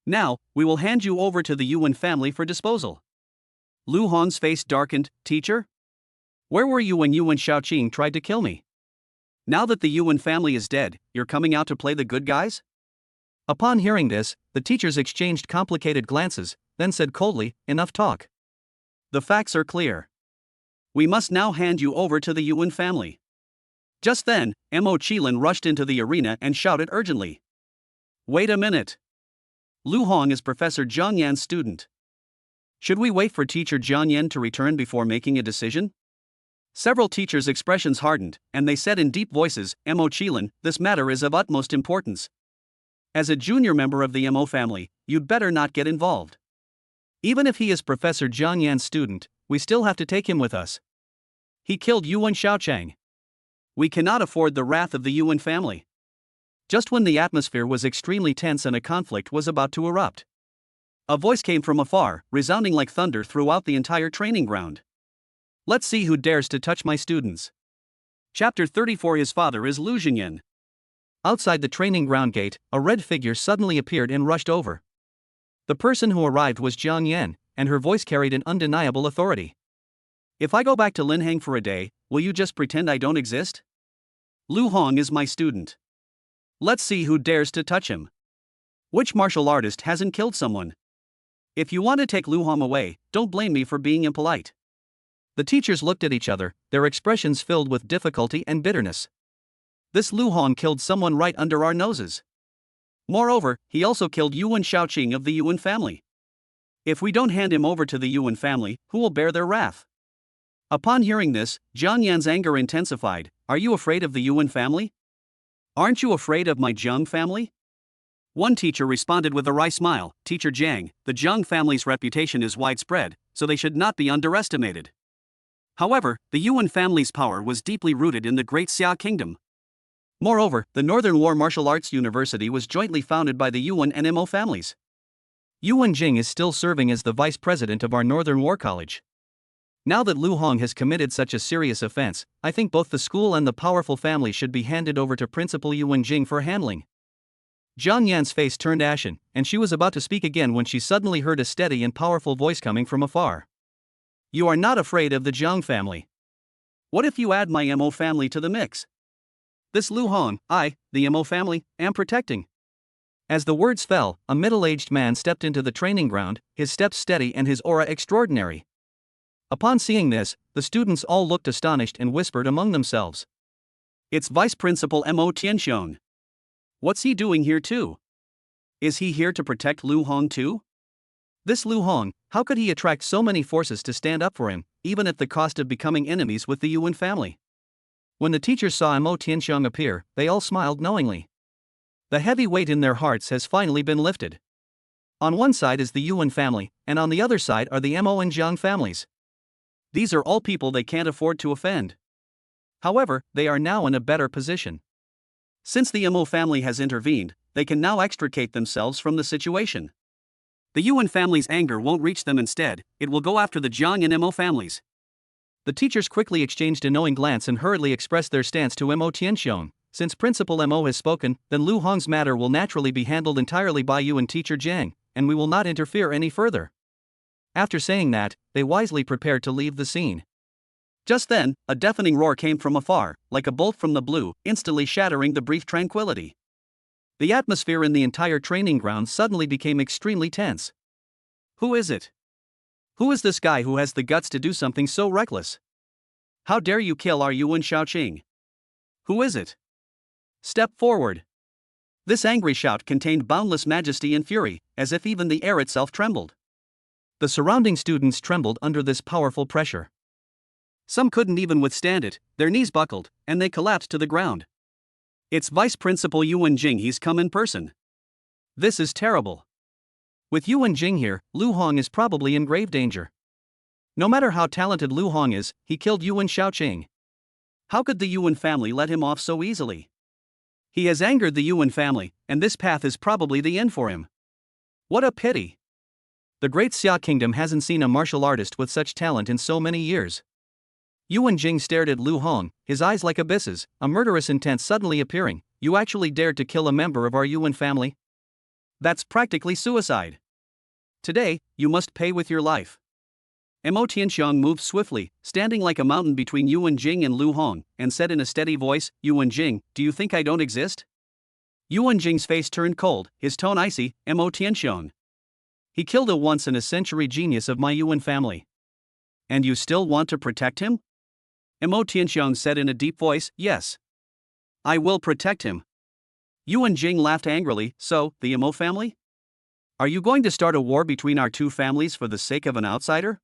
[SPEAKER 1] Now, we will hand you over to the Yuan family for disposal. Lu Hong's face darkened. Teacher? Where were you when Yuan Shaoqing tried to kill me? Now that the Yuan family is dead, you're coming out to play the good guys? Upon hearing this, the teachers exchanged complicated glances, then said coldly, enough talk. The facts are clear. We must now hand you over to the Yuan family. Just then, Mo Qilin rushed into the arena and shouted urgently. Wait a minute. Lu Hong is Professor Zhang Yan's student. Should we wait for teacher Zhang Yan to return before making a decision? Several teachers' expressions hardened, and they said in deep voices, Mo Qilin, this matter is of utmost importance. As a junior member of the Mo family, you'd better not get involved. Even if he is Professor Zhang Yan's student, we still have to take him with us. He killed Yuan Shaoqing. We cannot afford the wrath of the Yuan family. Just when the atmosphere was extremely tense and a conflict was about to erupt, A voice came from afar, resounding like thunder throughout the entire training ground. Let's see who dares to touch my students. Chapter 34. His father is Lu Jingyan. Outside the training ground gate, a red figure suddenly appeared and rushed over. The person who arrived was Jiang Yan, and her voice carried an undeniable authority. If I go back to Linhang for a day, will you just pretend I don't exist? Lu Hong is my student. Let's see who dares to touch him. Which martial artist hasn't killed someone? If you want to take Lu Hong away, don't blame me for being impolite. The teachers looked at each other, their expressions filled with difficulty and bitterness. This Lu Hong killed someone right under our noses. Moreover, he also killed Yuan Shaoqing of the Yuan family. If we don't hand him over to the Yuan family, who will bear their wrath? Upon hearing this, Jiang Yan's anger intensified. Are you afraid of the Yuan family? Aren't you afraid of my Jiang family? One teacher responded with a wry smile. Teacher Jiang, the Jiang family's reputation is widespread, so they should not be underestimated. However, the Yuan family's power was deeply rooted in the Great Xia Kingdom. Moreover, the Northern War Martial Arts University was jointly founded by the Yuan and Mo families. Yuan Jing is still serving as the vice president of our Northern War College. Now that Lu Hong has committed such a serious offense, I think both the school and the powerful family should be handed over to Principal Yuan Jing for handling. Jiang Yan's face turned ashen, and she was about to speak again when she suddenly heard a steady and powerful voice coming from afar. You are not afraid of the Jiang family. What if you add my Mo family to the mix? This Lu Hong, the Mo family, am protecting. As the words fell, a middle-aged man stepped into the training ground, his steps steady and his aura extraordinary. Upon seeing this, the students all looked astonished and whispered among themselves. It's Vice Principal Mo Tianxiong. What's he doing here too? Is he here to protect Lu Hong too? This Lu Hong, how could he attract so many forces to stand up for him, even at the cost of becoming enemies with the Yuan family? When the teachers saw Mo Tianxiong appear, they all smiled knowingly. The heavy weight in their hearts has finally been lifted. On one side is the Yuan family, and on the other side are the Mo and Jiang families. These are all people they can't afford to offend. However, they are now in a better position. Since the Mo family has intervened, they can now extricate themselves from the situation. The Yuan family's anger won't reach them. Instead, it will go after the Jiang and Mo families. The teachers quickly exchanged a knowing glance and hurriedly expressed their stance to Mo Tianxiong. Since Principal Mo has spoken, then Lu Hong's matter will naturally be handled entirely by you and Teacher Jiang, and we will not interfere any further. After saying that, they wisely prepared to leave the scene. Just then, a deafening roar came from afar, like a bolt from the blue, instantly shattering the brief tranquility. The atmosphere in the entire training ground suddenly became extremely tense. Who is it? Who is this guy who has the guts to do something so reckless? How dare you kill our Yuan Shaoqing? Who is it? Step forward. This angry shout contained boundless majesty and fury, as if even the air itself trembled. The surrounding students trembled under this powerful pressure. Some couldn't even withstand it, their knees buckled, and they collapsed to the ground. It's Vice Principal Yuan Jing, he's come in person. This is terrible. With Yuan Jing here, Lu Hong is probably in grave danger. No matter how talented Lu Hong is, he killed Yuan Shaoqing. How could the Yuan family let him off so easily? He has angered the Yuan family, and this path is probably the end for him. What a pity. The Great Xia Kingdom hasn't seen a martial artist with such talent in so many years. Yuan Jing stared at Lu Hong, his eyes like abysses, a murderous intent suddenly appearing. You actually dared to kill a member of our Yuan family? That's practically suicide. Today, you must pay with your life. Mo Tianxiong moved swiftly, standing like a mountain between Yuan Jing and Lu Hong, and said in a steady voice, Yuan Jing, do you think I don't exist? Yuan Jing's face turned cold, his tone icy. Mo Tianxiong. He killed a once-in-a-century genius of my Yuan family. And you still want to protect him? Mo Tianxiong said in a deep voice, yes. I will protect him. Yuan Jing laughed angrily. So, the Mo family? Are you going to start a war between our two families for the sake of an outsider?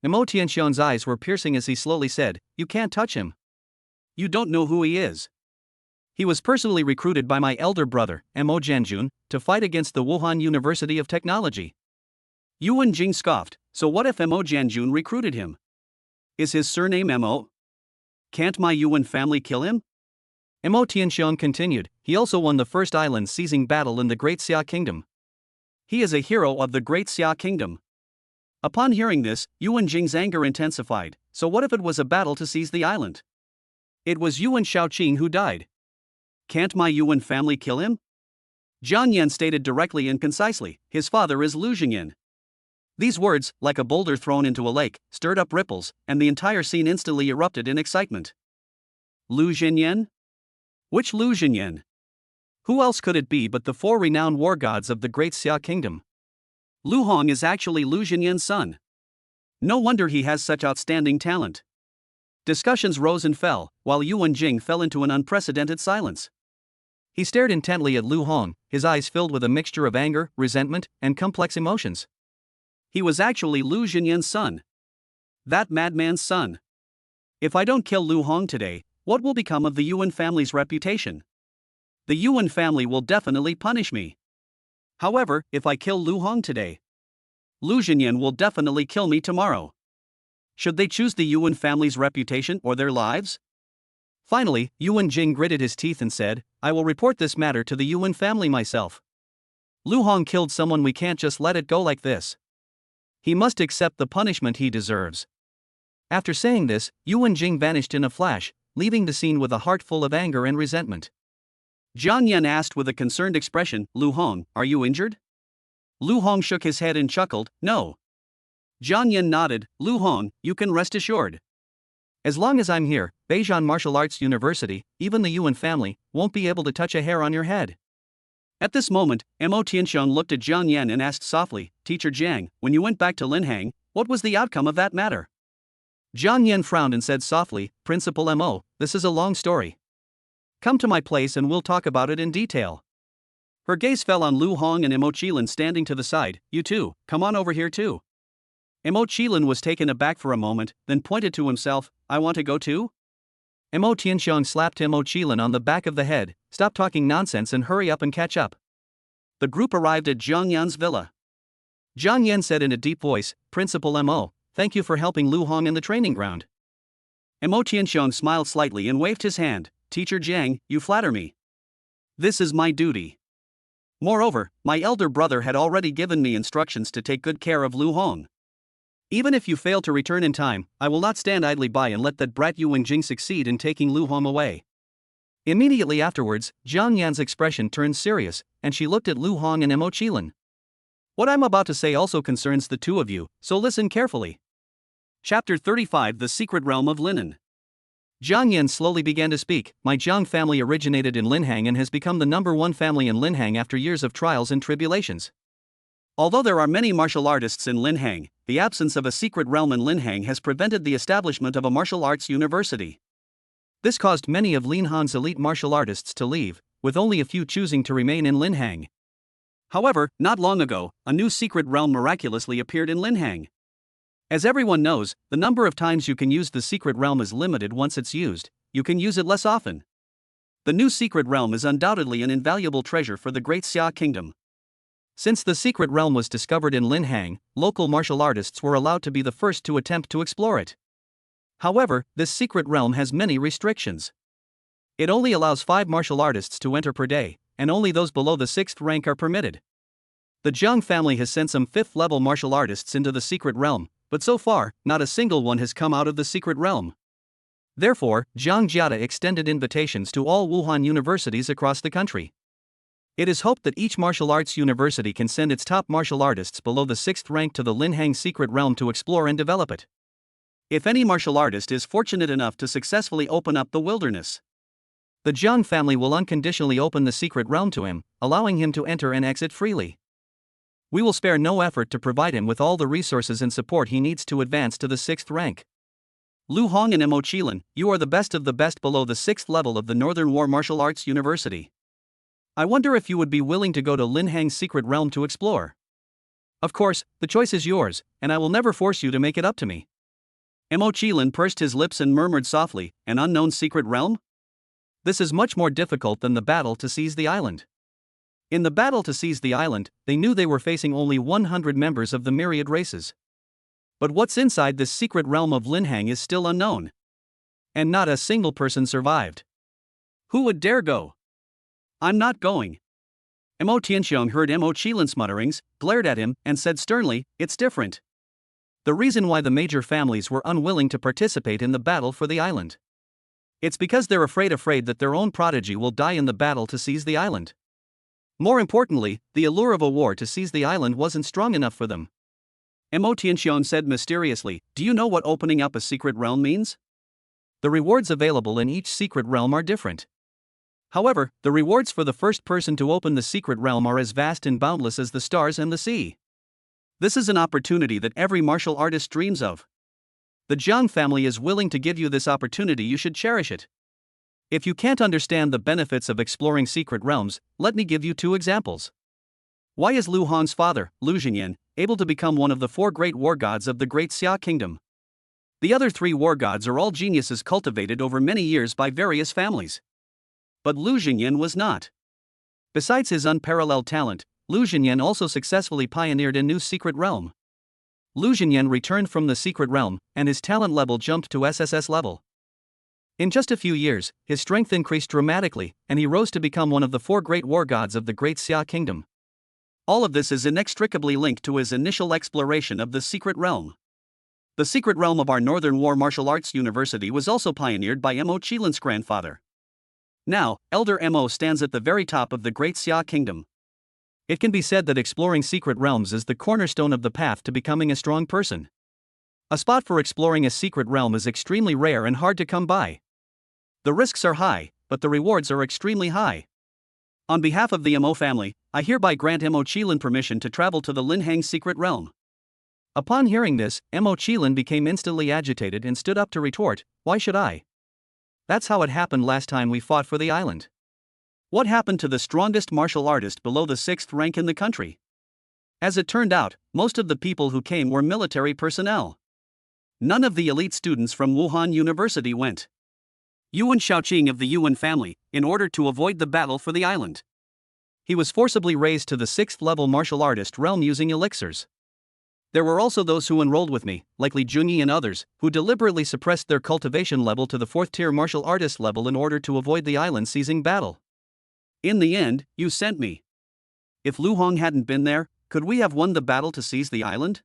[SPEAKER 1] Mo Tianxiong's eyes were piercing as he slowly said, you can't touch him. You don't know who he is. He was personally recruited by my elder brother, Mo Jianjun, to fight against the Wuhan University of Technology. Yuan Jing scoffed, so what if Mo Jianjun recruited him? Is his surname Mo? Can't my Yuan family kill him? Mo Tianxiong continued, he also won the first island seizing battle in the Great Xia Kingdom. He is a hero of the Great Xia Kingdom. Upon hearing this, Yuan Jing's anger intensified. So what if it was a battle to seize the island? It was Yuan Shaoqing who died. Can't my Yuan family kill him? Jiang Yan stated directly and concisely, his father is Lu Jingyan. These words, like a boulder thrown into a lake, stirred up ripples, and the entire scene instantly erupted in excitement. Lu Jingyan? Which Lu Jingyan? Who else could it be but the four renowned war gods of the Great Xia Kingdom? Lu Hong is actually Lu Jingyan's son. No wonder he has such outstanding talent. Discussions rose and fell, while Yuan Jing fell into an unprecedented silence. He stared intently at Lu Hong, his eyes filled with a mixture of anger, resentment, and complex emotions. He was actually Lu Jingyan's son. That madman's son. If I don't kill Lu Hong today, what will become of the Yuan family's reputation? The Yuan family will definitely punish me. However, if I kill Lu Hong today, Lu Jingyan will definitely kill me tomorrow. Should they choose the Yuan family's reputation or their lives? Finally, Yuan Jing gritted his teeth and said, I will report this matter to the Yuan family myself. Lu Hong killed someone, we can't just let it go like this. He must accept the punishment he deserves. After saying this, Yuan Jing vanished in a flash, leaving the scene with a heart full of anger and resentment. Jiang Yan asked with a concerned expression, Lu Hong, are you injured? Lu Hong shook his head and chuckled, no. Jiang Yan nodded, Lu Hong, you can rest assured. As long as I'm here, Beijing Martial Arts University, even the Yuan family, won't be able to touch a hair on your head. At this moment, Mo Tianxiang looked at Jiang Yan and asked softly, Teacher Jiang, when you went back to Linhang, what was the outcome of that matter? Jiang Yan frowned and said softly, Principal Mo, this is a long story. Come to my place and we'll talk about it in detail. Her gaze fell on Lu Hong and Mo Qilin standing to the side. You too, come on over here too. Mo Qilin was taken aback for a moment, then pointed to himself, I want to go too? Mo Tianxiang slapped Mo Qilin on the back of the head, stop talking nonsense and hurry up and catch up. The group arrived at Jiang Yan's villa. Jiang Yan said in a deep voice, Principal Mo, thank you for helping Lu Hong in the training ground. Mo Tianxiang smiled slightly and waved his hand, Teacher Jiang, you flatter me. This is my duty. Moreover, my elder brother had already given me instructions to take good care of Lu Hong. Even if you fail to return in time, I will not stand idly by and let that brat Yuan Jing succeed in taking Lu Hong away. Immediately afterwards, Jiang Yan's expression turned serious, and she looked at Lu Hong and Mo Qilin. What I'm about to say also concerns the two of you, so listen carefully. Chapter 35 The Secret Realm of Linen. Jiang Yan slowly began to speak. My Jiang family originated in Linhang and has become the #1 family in Linhang after years of trials and tribulations. Although there are many martial artists in Linhang, the absence of a secret realm in Linhang has prevented the establishment of a martial arts university. This caused many of Linhang's elite martial artists to leave, with only a few choosing to remain in Linhang. However, not long ago, a new secret realm miraculously appeared in Linhang. As everyone knows, the number of times you can use the secret realm is limited. Once it's used, you can use it less often. The new secret realm is undoubtedly an invaluable treasure for the Great Xia Kingdom. Since the secret realm was discovered in Linhang, local martial artists were allowed to be the first to attempt to explore it. However, this secret realm has many restrictions. It only allows 5 martial artists to enter per day, and only those below the 6th rank are permitted. The Jiang family has sent some 5th-level martial artists into the secret realm, but so far, not a single one has come out of the secret realm. Therefore, Jiang Jiada extended invitations to all Wuhan universities across the country. It is hoped that each martial arts university can send its top martial artists below the 6th rank to the Linhang secret realm to explore and develop it. If any martial artist is fortunate enough to successfully open up the wilderness, the Jiang family will unconditionally open the secret realm to him, allowing him to enter and exit freely. We will spare no effort to provide him with all the resources and support he needs to advance to the 6th rank. Lu Hong and Mo Qilin, you are the best of the best below the 6th level of the Northern War Martial Arts University. I wonder if you would be willing to go to Linhang's secret realm to explore. Of course, the choice is yours, and I will never force you to make it up to me. Mo Qilin pursed his lips and murmured softly, an unknown secret realm? This is much more difficult than the battle to seize the island. In the battle to seize the island, they knew they were facing only 100 members of the myriad races. But what's inside this secret realm of Linhang is still unknown. And not a single person survived. Who would dare go? I'm not going. Mo Tianxiong heard Mo Qilin's mutterings, glared at him, and said sternly, "It's different." The reason why the major families were unwilling to participate in the battle for the island. It's because they're afraid that their own prodigy will die in the battle to seize the island. More importantly, the allure of a war to seize the island wasn't strong enough for them. Mo Tianxiong said mysteriously, "Do you know what opening up a secret realm means? The rewards available in each secret realm are different. However, the rewards for the first person to open the secret realm are as vast and boundless as the stars and the sea. This is an opportunity that every martial artist dreams of. The Jiang family is willing to give you this opportunity. You should cherish it. If you can't understand the benefits of exploring secret realms, let me give you 2 examples. Why is Lu Hong's father, Lu Xingyan, able to become one of the 4 great war gods of the Great Xia Kingdom? The other 3 war gods are all geniuses cultivated over many years by various families. But Lu Xingyan was not. Besides his unparalleled talent, Lu Xingyan also successfully pioneered a new secret realm. Lu Xingyan returned from the secret realm, and his talent level jumped to SSS level. In just a few years, his strength increased dramatically, and he rose to become one of the 4 great war gods of the Great Xia Kingdom. All of this is inextricably linked to his initial exploration of the secret realm. The secret realm of our Northern War Martial Arts University was also pioneered by Mo Qilin's grandfather. Now, Elder Mo stands at the very top of the Great Xia Kingdom. It can be said that exploring secret realms is the cornerstone of the path to becoming a strong person. A spot for exploring a secret realm is extremely rare and hard to come by. The risks are high, but the rewards are extremely high. On behalf of the Mo family, I hereby grant Mo Qilin permission to travel to the Linhang secret realm. Upon hearing this, Mo Qilin became instantly agitated and stood up to retort, "Why should I? That's how it happened last time we fought for the island. What happened to the strongest martial artist below the 6th rank in the country?" As it turned out, most of the people who came were military personnel. None of the elite students from Wuhan University went. Yuan Shaoqing of the Yuan family, in order to avoid the battle for the island. He was forcibly raised to the 6th level martial artist realm using elixirs. There were also those who enrolled with me, like Li Junyi and others, who deliberately suppressed their cultivation level to the 4th tier martial artist level in order to avoid the island seizing battle. In the end, you sent me. If Lu Hong hadn't been there, could we have won the battle to seize the island?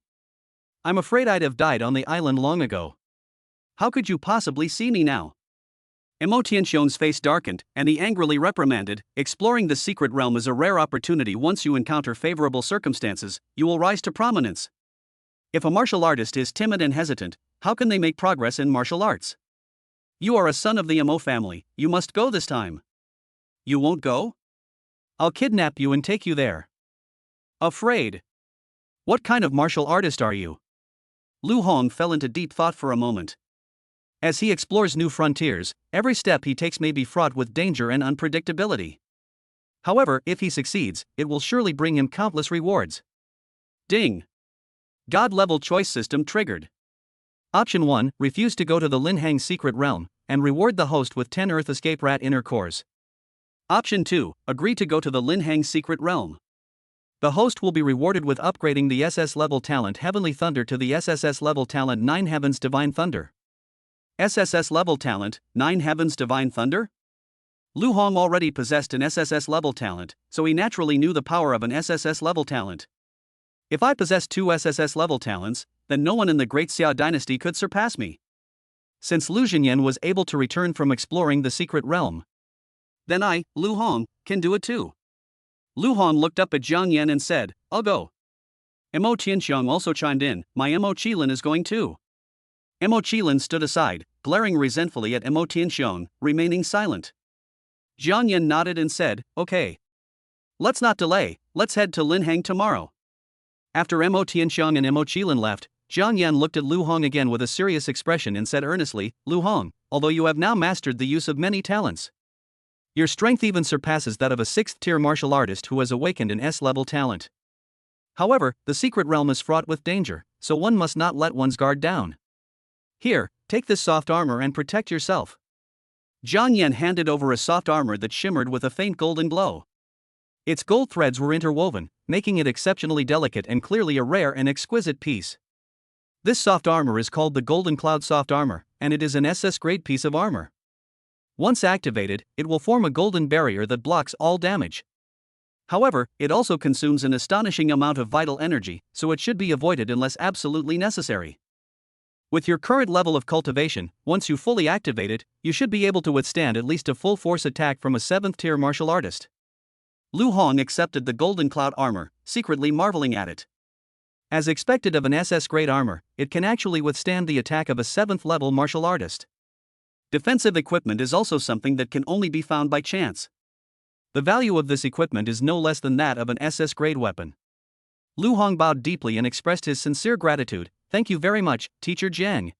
[SPEAKER 1] I'm afraid I'd have died on the island long ago. How could you possibly see me now? Mo Tianxiong's face darkened, and he angrily reprimanded, "Exploring the secret realm is a rare opportunity. Once you encounter favorable circumstances, you will rise to prominence. If a martial artist is timid and hesitant, how can they make progress in martial arts? You are a son of the Mo family, you must go this time." "You won't go? I'll kidnap you and take you there." "Afraid? What kind of martial artist are you?" Lu Hong fell into deep thought for a moment. As he explores new frontiers, every step he takes may be fraught with danger and unpredictability. However, if he succeeds, it will surely bring him countless rewards. Ding! God-level choice system triggered. Option 1, refuse to go to the Linhang secret realm, and reward the host with 10 Earth Escape Rat inner cores. Option 2, agree to go to the Linhang secret realm. The host will be rewarded with upgrading the SS level talent Heavenly Thunder to the SSS level talent 9 Heavens Divine Thunder. SSS level talent, 9 Heavens Divine Thunder? Lu Hong already possessed an SSS level talent, so he naturally knew the power of an SSS level talent. If I possess 2 SSS level talents, then no one in the Great Xia dynasty could surpass me. Since Lu Xingyan was able to return from exploring the secret realm, then I, Lu Hong, can do it too. Lu Hong looked up at Jiang Yan and said, "I'll go." Mo Tianxiong also chimed in, "My Mo Qilin is going too." Mo Qilin stood aside, glaring resentfully at Mo Tianxiong, remaining silent. Jiang Yan nodded and said, "Okay. Let's not delay, let's head to Linhang tomorrow." After Mo Tianxiong and Mo Qilin left, Jiang Yan looked at Lu Hong again with a serious expression and said earnestly, "Lu Hong, although you have now mastered the use of many talents, your strength even surpasses that of a 6th tier martial artist who has awakened an S-level talent. However, the secret realm is fraught with danger, so one must not let one's guard down. Here, take this soft armor and protect yourself." Jiang Yan handed over a soft armor that shimmered with a faint golden glow. Its gold threads were interwoven, making it exceptionally delicate and clearly a rare and exquisite piece. This soft armor is called the Golden Cloud Soft Armor, and it is an SS grade piece of armor. Once activated, it will form a golden barrier that blocks all damage. However, it also consumes an astonishing amount of vital energy, so it should be avoided unless absolutely necessary. With your current level of cultivation, once you fully activate it, you should be able to withstand at least a full force attack from a 7th tier martial artist. Lu Hong accepted the Golden Cloud armor, secretly marveling at it. As expected of an SS grade armor, it can actually withstand the attack of a 7th level martial artist. Defensive equipment is also something that can only be found by chance. The value of this equipment is no less than that of an SS grade weapon. Lu Hong bowed deeply and expressed his sincere gratitude. Thank you very much, Teacher Jiang.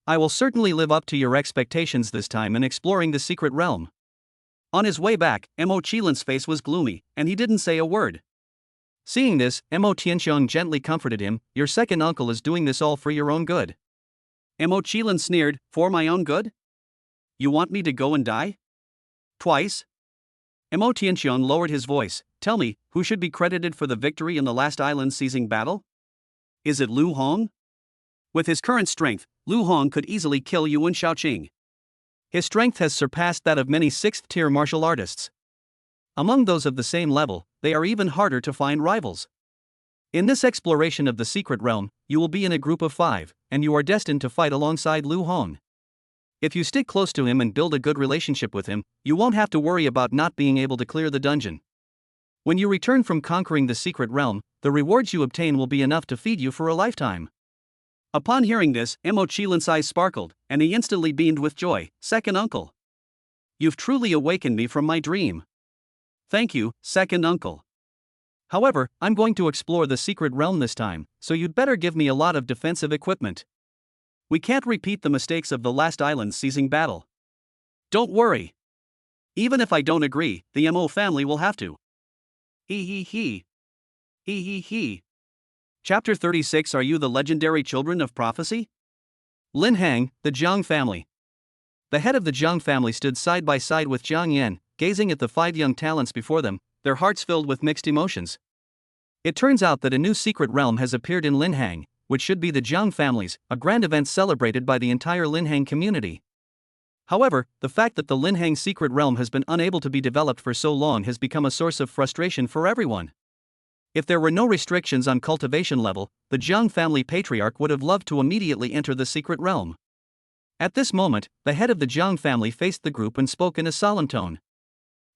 [SPEAKER 1] I will certainly live up to your expectations this time in exploring the secret realm. On his way back, Mo Qilin's face was gloomy, and he didn't say a word. Seeing this, Mo Tianxiong gently comforted him. Your second uncle is doing this all for your own good. Mo Qilin sneered, for my own good? You want me to go and die? Twice? Mo Tianxiong lowered his voice. Tell me, who should be credited for the victory in the last island seizing battle? Is it Lu Hong? With his current strength, Lu Hong could easily kill Yuan Shaoqing. His strength has surpassed that of many 6th tier martial artists. Among those of the same level, they are even harder to find rivals. In this exploration of the secret realm, you will be in a group of 5, and you are destined to fight alongside Lu Hong. If you stick close to him and build a good relationship with him, you won't have to worry about not being able to clear the dungeon. When you return from conquering the secret realm, the rewards you obtain will be enough to feed you for a lifetime. Upon hearing this, Mo Qilin's eyes sparkled, and he instantly beamed with joy. Second uncle. You've truly awakened me from my dream. Thank you, second uncle. However, I'm going to explore the secret realm this time, so you'd better give me a lot of defensive equipment. We can't repeat the mistakes of the last island seizing battle. Don't worry. Even if I don't agree, the Mo family will have to. He he he. He he he. Chapter 36. Are you the legendary children of prophecy? Lin Hang, the Jiang family. The head of the Jiang family stood side by side with Jiang Yan, gazing at the 5 young talents before them, their hearts filled with mixed emotions. It turns out that a new secret realm has appeared in Lin Hang, which should be the Jiang families, a grand event celebrated by the entire Lin Hang community. However, the fact that the Lin Hang secret realm has been unable to be developed for so long has become a source of frustration for everyone. If there were no restrictions on cultivation level, the Jiang family patriarch would have loved to immediately enter the secret realm. At this moment, the head of the Jiang family faced the group and spoke in a solemn tone.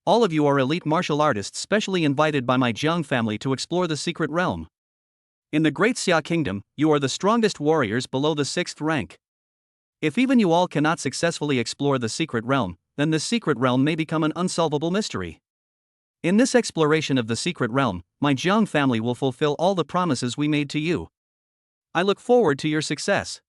[SPEAKER 1] All of you are elite martial artists specially invited by my Jiang family to explore the secret realm. In the Great Xia Kingdom, you are the strongest warriors below the 6th rank. If even you all cannot successfully explore the secret realm, then the secret realm may become an unsolvable mystery. In this exploration of the secret realm, my Jiang family will fulfill all the promises we made to you. I look forward to your success.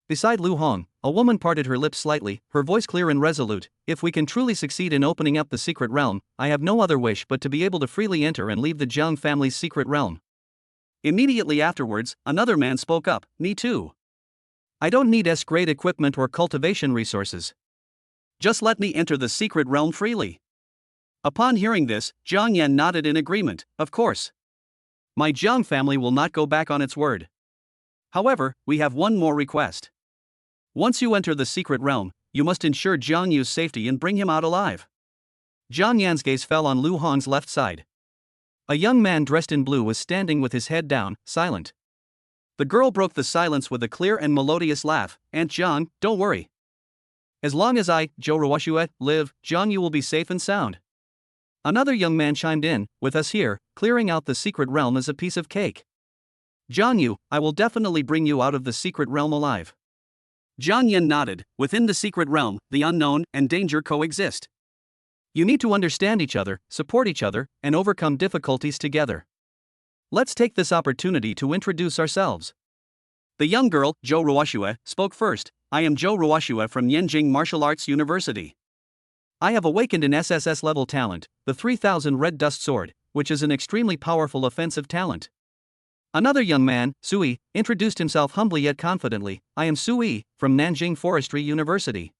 [SPEAKER 1] Beside Lu Hong, a woman parted her lips slightly, her voice clear and resolute. If we can truly succeed in opening up the secret realm, I have no other wish but to be able to freely enter and leave the Jiang family's secret realm. Immediately afterwards, another man spoke up. Me too. I don't need S-grade equipment or cultivation resources. Just let me enter the secret realm freely. Upon hearing this, Jiang Yan nodded in agreement. Of course. My Jiang family will not go back on its word. However, we have one more request. Once you enter the secret realm, you must ensure Jiang Yu's safety and bring him out alive. Jiang Yan's gaze fell on Lu Hong's left side. A young man dressed in blue was standing with his head down, silent. The girl broke the silence with a clear and melodious laugh. Aunt Jiang, don't worry. As long as I, Zhou Ruoxue, live, Jiang Yu will be safe and sound. Another young man chimed in, with us here, clearing out the secret realm is a piece of cake. Jiang Yu, I will definitely bring you out of the secret realm alive. Jiang Yan nodded. Within the secret realm, the unknown and danger coexist. You need to understand each other, support each other, and overcome difficulties together. Let's take this opportunity to introduce ourselves. The young girl, Zhou Ruoxue, spoke first. I am Zhou Ruoxue from Yanjing Martial Arts University. I have awakened an SSS level talent, the 3000 Red Dust Sword, which is an extremely powerful offensive talent. Another young man, Sui, introduced himself humbly yet confidently. I am Sui, from Nanjing Forestry University.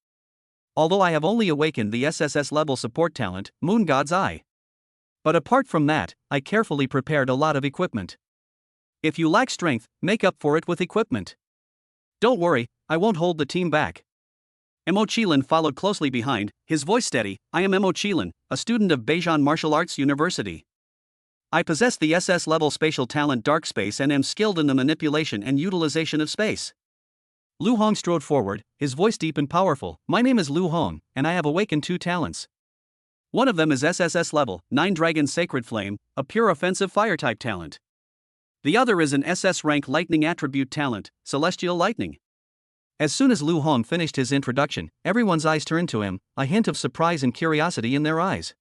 [SPEAKER 1] Although I have only awakened the SSS level support talent, Moon God's Eye. But apart from that, I carefully prepared a lot of equipment. If you lack strength, make up for it with equipment. Don't worry, I won't hold the team back. Mo Qilin followed closely behind, his voice steady. I am Mo Qilin, a student of Beijing Martial Arts University. I possess the SS level spatial talent Dark Space and am skilled in the manipulation and utilization of space. Lu Hong strode forward, his voice deep and powerful. My name is Lu Hong, and I have awakened 2 talents. One of them is SSS level, 9 Dragon Sacred Flame, a pure offensive fire-type talent. The other is an SS rank lightning attribute talent, Celestial Lightning. As soon as Lu Hong finished his introduction, everyone's eyes turned to him, a hint of surprise and curiosity in their eyes.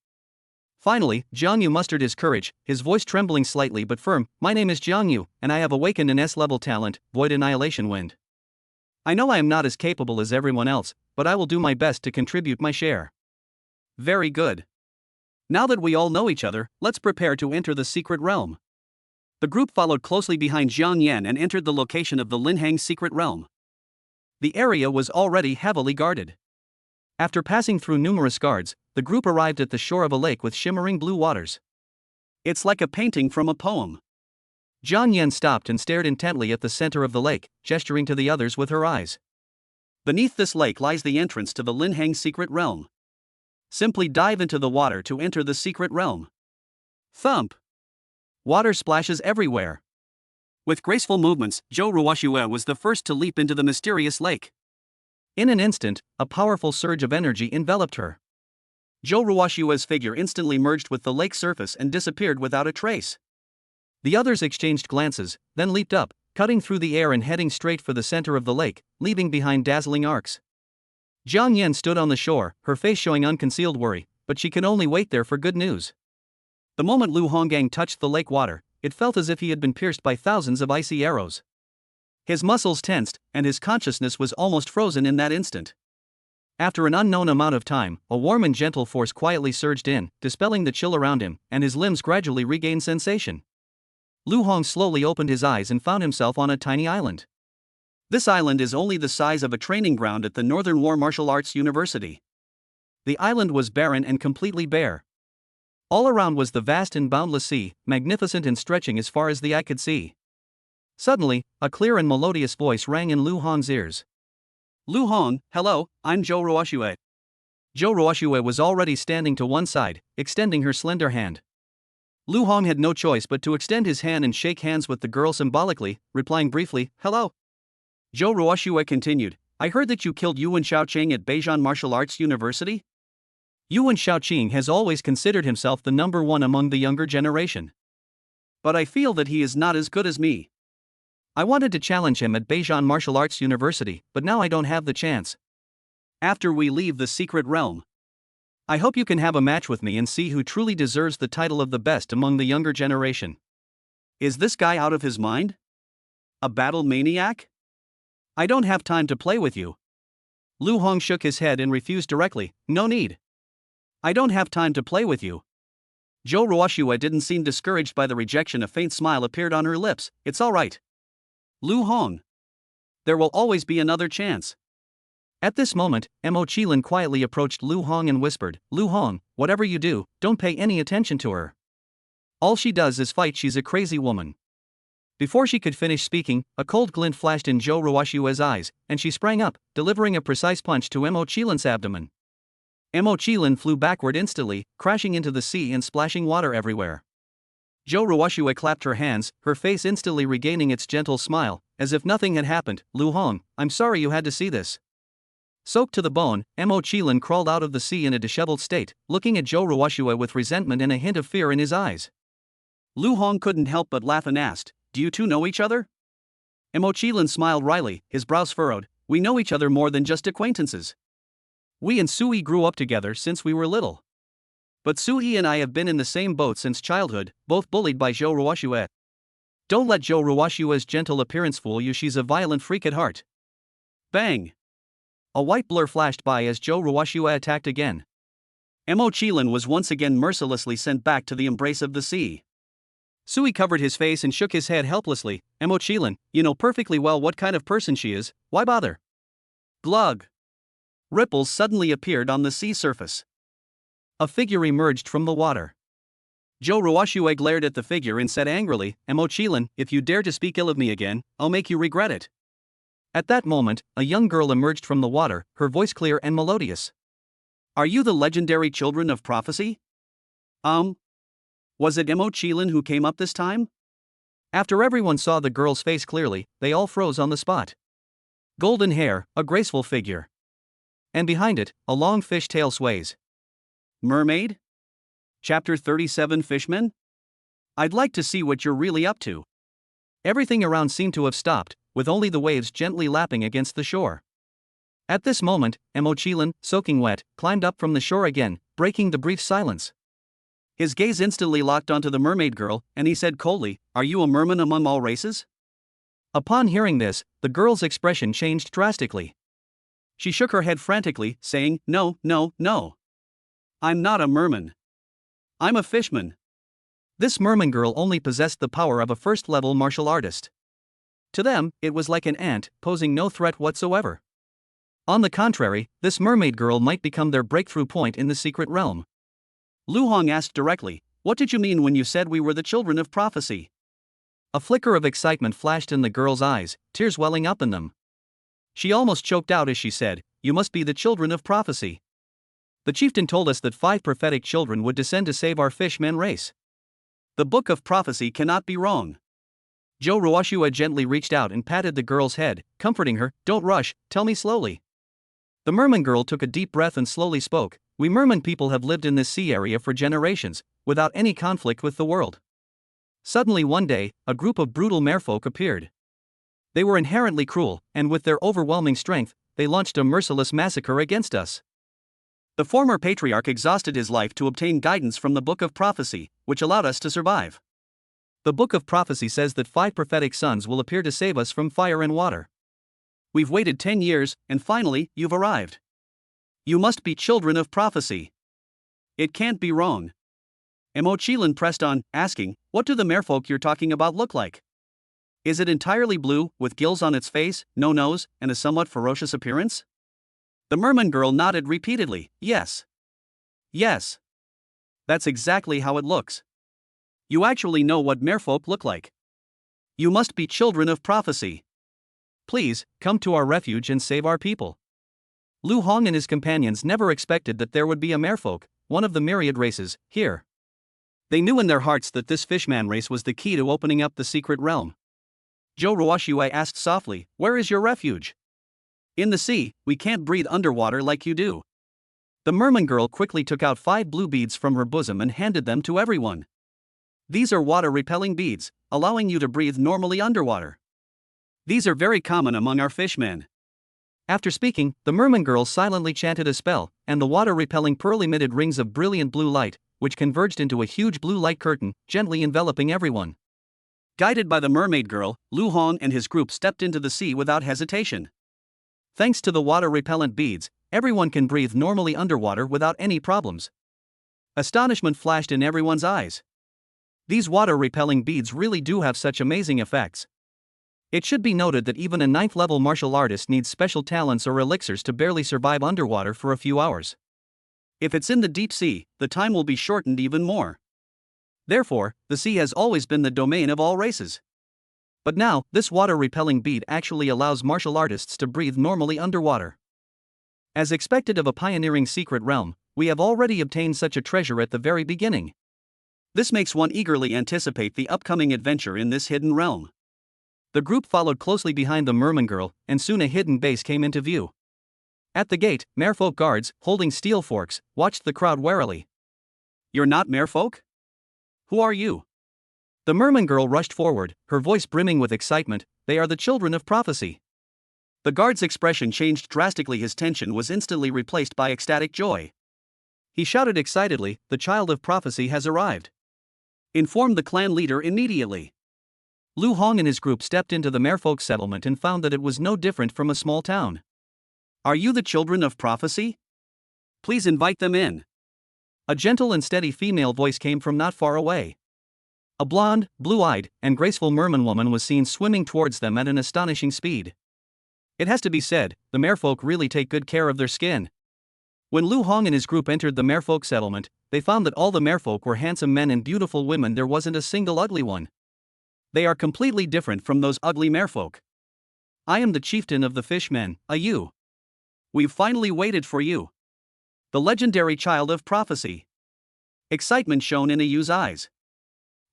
[SPEAKER 1] Finally, Jiang Yu mustered his courage, his voice trembling slightly but firm. My name is Jiang Yu, and I have awakened an S-level talent, Void Annihilation Wind. I know I am not as capable as everyone else, but I will do my best to contribute my share. Very good. Now that we all know each other, let's prepare to enter the secret realm. The group followed closely behind Jiang Yan and entered the location of the Linhang secret realm. The area was already heavily guarded. After passing through numerous guards, the group arrived at the shore of a lake with shimmering blue waters. It's like a painting from a poem. Jiang Yan stopped and stared intently at the center of the lake, gesturing to the others with her eyes. Beneath this lake lies the entrance to the Linhang secret realm. Simply dive into the water to enter the secret realm. Thump! Water splashes everywhere. With graceful movements, Zhou Ruoxue was the first to leap into the mysterious lake. In an instant, a powerful surge of energy enveloped her. Zhou Ruoxue's figure instantly merged with the lake's surface and disappeared without a trace. The others exchanged glances, then leaped up, cutting through the air and heading straight for the center of the lake, leaving behind dazzling arcs. Jiang Yan stood on the shore, her face showing unconcealed worry, but she could only wait there for good news. The moment Lu Honggang touched the lake water, it felt as if he had been pierced by thousands of icy arrows. His muscles tensed, and his consciousness was almost frozen in that instant. After an unknown amount of time, a warm and gentle force quietly surged in, dispelling the chill around him, and his limbs gradually regained sensation. Lu Hong slowly opened his eyes and found himself on a tiny island. This island is only the size of a training ground at the Northern War Martial Arts University. The island was barren and completely bare. All around was the vast and boundless sea, magnificent and stretching as far as the eye could see. Suddenly, a clear and melodious voice rang in Lu Hong's ears. Lu Hong, hello, I'm Zhou Ruoxue. Zhou Ruoxue was already standing to one side, extending her slender hand. Lu Hong had no choice but to extend his hand and shake hands with the girl symbolically, replying briefly, hello. Zhou Ruoxue continued, I heard that you killed Yuan Shaoqing at Beijing Martial Arts University? Yuan Shaoqing has always considered himself the number one among the younger generation. But I feel that he is not as good as me. I wanted to challenge him at Beijing Martial Arts University, but now I don't have the chance. After we leave the secret realm, I hope you can have a match with me and see who truly deserves the title of the best among the younger generation. Is this guy out of his mind? A battle maniac? I don't have time to play with you. Lu Hong shook his head and refused directly, no need. I don't have time to play with you. Zhou Ruoxue didn't seem discouraged by the rejection. A faint smile appeared on her lips. It's all right. Lu Hong. There will always be another chance. At this moment, Mo Qilin quietly approached Lu Hong and whispered, Lu Hong, whatever you do, don't pay any attention to her. All she does is fight. She's a crazy woman. Before she could finish speaking, a cold glint flashed in Zhou Ruoxue's eyes, and she sprang up, delivering a precise punch to Mo Qilin's abdomen. Mo Qilin flew backward instantly, crashing into the sea and splashing water everywhere. Zhou Ruoxue clapped her hands, her face instantly regaining its gentle smile, as if nothing had happened. Lu Hong, I'm sorry you had to see this. Soaked to the bone, Mo Qilin crawled out of the sea in a disheveled state, looking at Zhou Ruoxue with resentment and a hint of fear in his eyes. Lu Hong couldn't help but laugh and asked, Do you two know each other? Mo Qilin smiled wryly, his brows furrowed. We know each other more than just acquaintances. We and Sui grew up together since we were little. But Sui and I have been in the same boat since childhood, both bullied by Zhou Ruoxue. Don't let Zhou Ruoxue's gentle appearance fool you. She's a violent freak at heart. Bang! A white blur flashed by as Zhou Ruoxue attacked again. Mo Qilin was once again mercilessly sent back to the embrace of the sea. Sui covered his face and shook his head helplessly. Mo Qilin, you know perfectly well what kind of person she is, why bother? Glug! Ripples suddenly appeared on the sea surface. A figure emerged from the water. Zhou Ruoxue glared at the figure and said angrily, Mo Qilin, if you dare to speak ill of me again, I'll make you regret it. At that moment, a young girl emerged from the water, her voice clear and melodious. Are you the legendary children of prophecy? Was it Imo who came up this time? After everyone saw the girl's face clearly, they all froze on the spot. Golden hair, a graceful figure. And behind it, a long fish tail sways. Mermaid? Chapter 37 Fishmen? I'd like to see what you're really up to. Everything around seemed to have stopped, with only the waves gently lapping against the shore. At this moment, Imo, soaking wet, climbed up from the shore again, breaking the brief silence. His gaze instantly locked onto the mermaid girl, and he said coldly, "Are you a merman among all races?" Upon hearing this, the girl's expression changed drastically. She shook her head frantically, saying, "No, no, no. I'm not a merman. I'm a fishman." This merman girl only possessed the power of a first-level martial artist. To them, it was like an ant, posing no threat whatsoever. On the contrary, this mermaid girl might become their breakthrough point in the secret realm. Lu Hong asked directly, "What did you mean when you said we were the children of prophecy?" A flicker of excitement flashed in the girl's eyes, tears welling up in them. She almost choked out as she said, "You must be the children of prophecy. The chieftain told us that 5 prophetic children would descend to save our fishman race. The book of prophecy cannot be wrong." Zhou Ruoxua gently reached out and patted the girl's head, comforting her, "Don't rush, tell me slowly." The merman girl took a deep breath and slowly spoke, "We merman people have lived in this sea area for generations, without any conflict with the world. Suddenly one day, a group of brutal merfolk appeared. They were inherently cruel, and with their overwhelming strength, they launched a merciless massacre against us. The former patriarch exhausted his life to obtain guidance from the book of prophecy, which allowed us to survive. The book of prophecy says that 5 prophetic sons will appear to save us from fire and water. We've waited 10 years, and finally, you've arrived. You must be children of prophecy. It can't be wrong." Imo pressed on, asking, "What do the merfolk you're talking about look like? Is it entirely blue, with gills on its face, no nose, and a somewhat ferocious appearance?" The merman girl nodded repeatedly, "Yes. Yes. That's exactly how it looks. You actually know what merfolk look like. You must be children of prophecy. Please, come to our refuge and save our people." Lu Hong and his companions never expected that there would be a merfolk, one of the myriad races, here. They knew in their hearts that this fishman race was the key to opening up the secret realm. Zhou Ruoxua asked softly, "Where is your refuge?" "In the sea, we can't breathe underwater like you do." The merman girl quickly took out 5 blue beads from her bosom and handed them to everyone. "These are water-repelling beads, allowing you to breathe normally underwater. These are very common among our fishmen." After speaking, the merman girl silently chanted a spell, and the water-repelling pearl emitted rings of brilliant blue light, which converged into a huge blue light curtain, gently enveloping everyone. Guided by the mermaid girl, Lu Hong and his group stepped into the sea without hesitation. Thanks to the water-repellent beads, everyone can breathe normally underwater without any problems. Astonishment flashed in everyone's eyes. These water-repelling beads really do have such amazing effects. It should be noted that even a 9th-level martial artist needs special talents or elixirs to barely survive underwater for a few hours. If it's in the deep sea, the time will be shortened even more. Therefore, the sea has always been the domain of all races. But now, this water-repelling bead actually allows martial artists to breathe normally underwater. As expected of a pioneering secret realm, we have already obtained such a treasure at the very beginning. This makes one eagerly anticipate the upcoming adventure in this hidden realm. The group followed closely behind the merman girl, and soon a hidden base came into view. At the gate, merfolk guards, holding steel forks, watched the crowd warily. "You're not merfolk? Who are you?" The merman girl rushed forward, her voice brimming with excitement. "They are the children of prophecy." The guard's expression changed drastically. His tension was instantly replaced by ecstatic joy. He shouted excitedly, "The child of prophecy has arrived. Inform the clan leader immediately." Lu Hong and his group stepped into the merfolk settlement and found that it was no different from a small town. "Are you the children of prophecy? Please invite them in." A gentle and steady female voice came from not far away. A blonde, blue-eyed, and graceful merman woman was seen swimming towards them at an astonishing speed. It has to be said, the merfolk really take good care of their skin. When Lu Hong and his group entered the merfolk settlement, they found that all the merfolk were handsome men and beautiful women. There wasn't a single ugly one. They are completely different from those ugly merfolk. "I am the chieftain of the fishmen, Ayu. We've finally waited for you. The legendary child of prophecy." Excitement shone in Ayu's eyes.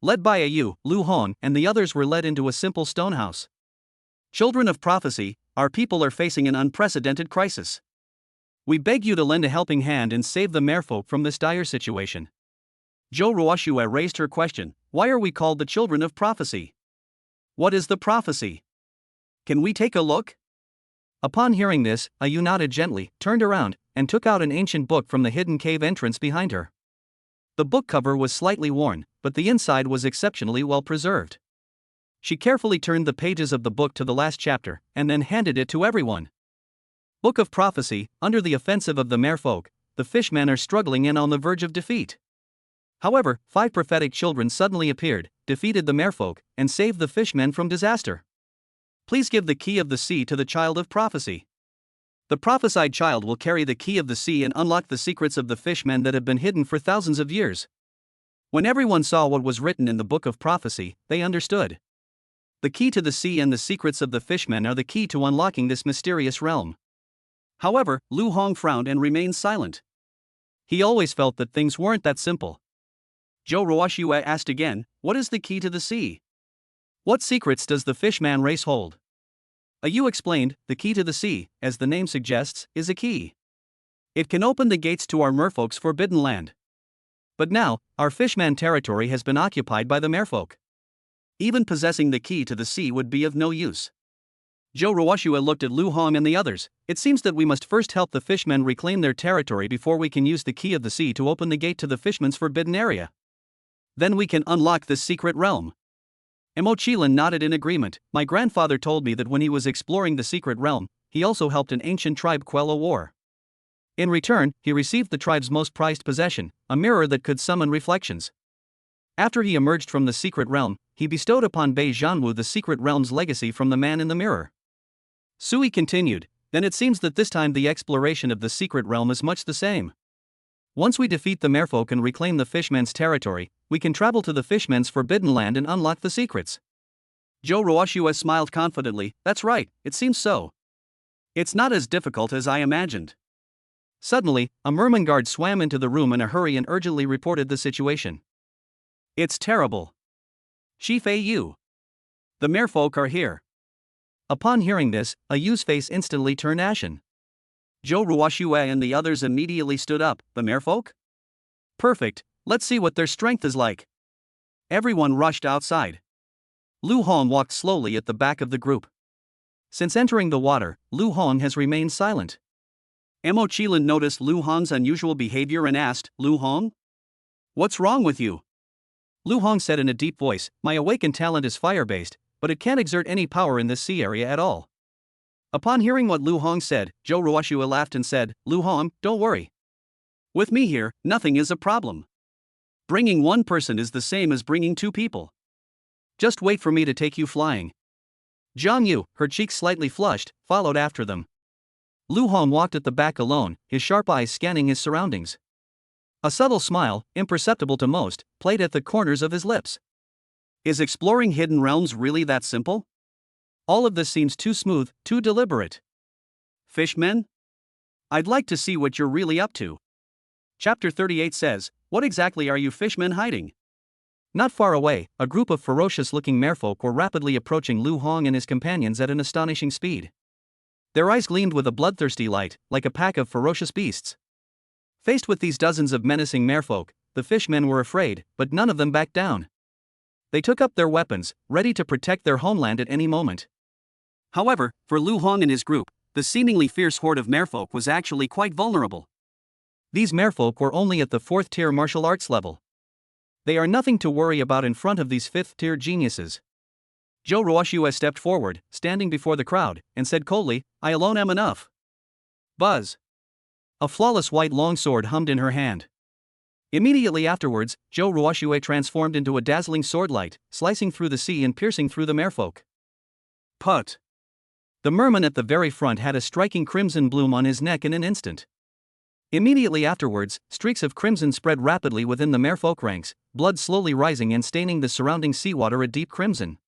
[SPEAKER 1] Led by Ayu, Lu Hong, and the others were led into a simple stone house. Children of prophecy, our people are facing an unprecedented crisis. We beg you to lend a helping hand and save the merfolk from this dire situation. Zhou Ruoxue raised her question, why are we called the children of prophecy? What is the prophecy? Can we take a look? Upon hearing this, Ayu nodded gently, turned around, and took out an ancient book from the hidden cave entrance behind her. The book cover was slightly worn, but the inside was exceptionally well preserved. She carefully turned the pages of the book to the last chapter, and then handed it to everyone. Book of Prophecy, under the offensive of the merfolk, the fishmen are struggling and on the verge of defeat. However, 5 prophetic children suddenly appeared, defeated the merfolk, and saved the fishmen from disaster. Please give the key of the sea to the child of prophecy. The prophesied child will carry the key of the sea and unlock the secrets of the fishmen that have been hidden for thousands of years. When everyone saw what was written in the book of prophecy, they understood. The key to the sea and the secrets of the fishmen are the key to unlocking this mysterious realm. However, Lu Hong frowned and remained silent. He always felt that things weren't that simple. Zhou Ruoxue asked again, what is the key to the sea? What secrets does the fishman race hold? Ayu explained, the key to the sea, as the name suggests, is a key. It can open the gates to our merfolk's forbidden land. But now, our fishman territory has been occupied by the merfolk. Even possessing the key to the sea would be of no use. Zhou Ruoxue looked at Lu Hong and the others. It seems that we must first help the fishmen reclaim their territory before we can use the key of the sea to open the gate to the fishman's forbidden area. Then we can unlock this secret realm. Mo Qilin nodded in agreement. My grandfather told me that when he was exploring the secret realm, he also helped an ancient tribe quell a war. In return, he received the tribe's most prized possession, a mirror that could summon reflections. After he emerged from the secret realm, he bestowed upon Bei Zhanwu the secret realm's legacy from the man in the mirror. Sui continued, then it seems that this time the exploration of the secret realm is much the same. Once we defeat the merfolk and reclaim the fishmen's territory, we can travel to the fishmen's forbidden land and unlock the secrets. Zhou Ruoxue smiled confidently, that's right, it seems so. It's not as difficult as I imagined. Suddenly, a merman guard swam into the room in a hurry and urgently reported the situation. It's terrible. Shi Fei Yu. The merfolk are here. Upon hearing this, Ayu's face instantly turned ashen. Zhou Ruoxue and the others immediately stood up. The merfolk? Perfect, let's see what their strength is like. Everyone rushed outside. Lu Hong walked slowly at the back of the group. Since entering the water, Lu Hong has remained silent. Mo Qilin noticed Lu Hong's unusual behavior and asked, Lu Hong? What's wrong with you? Lu Hong said in a deep voice, my awakened talent is fire-based, but it can't exert any power in this sea area at all. Upon hearing what Lu Hong said, Zhou Ruoxue laughed and said, Lu Hong, don't worry. With me here, nothing is a problem. Bringing one person is the same as bringing 2 people. Just wait for me to take you flying. Zhang Yu, her cheeks slightly flushed, followed after them. Lu Hong walked at the back alone, his sharp eyes scanning his surroundings. A subtle smile, imperceptible to most, played at the corners of his lips. Is exploring hidden realms really that simple? All of this seems too smooth, too deliberate. Fishmen? I'd like to see what you're really up to. Chapter 38 says, what exactly are you fishmen hiding? Not far away, a group of ferocious-looking merfolk were rapidly approaching Lu Hong and his companions at an astonishing speed. Their eyes gleamed with a bloodthirsty light, like a pack of ferocious beasts. Faced with these dozens of menacing merfolk, the fishmen were afraid, but none of them backed down. They took up their weapons, ready to protect their homeland at any moment. However, for Lu Hong and his group, the seemingly fierce horde of merfolk was actually quite vulnerable. These merfolk were only at the 4th-tier martial arts level. They are nothing to worry about in front of these 5th-tier geniuses. Zhou Ruoxue stepped forward, standing before the crowd, and said coldly, I alone am enough. Buzz. A flawless white longsword hummed in her hand. Immediately afterwards, Zhou Ruoxue transformed into a dazzling swordlight, slicing through the sea and piercing through the merfolk. Put. The merman at the very front had a striking crimson bloom on his neck in an instant. Immediately afterwards, streaks of crimson spread rapidly within the merfolk ranks, blood slowly rising and staining the surrounding seawater a deep crimson.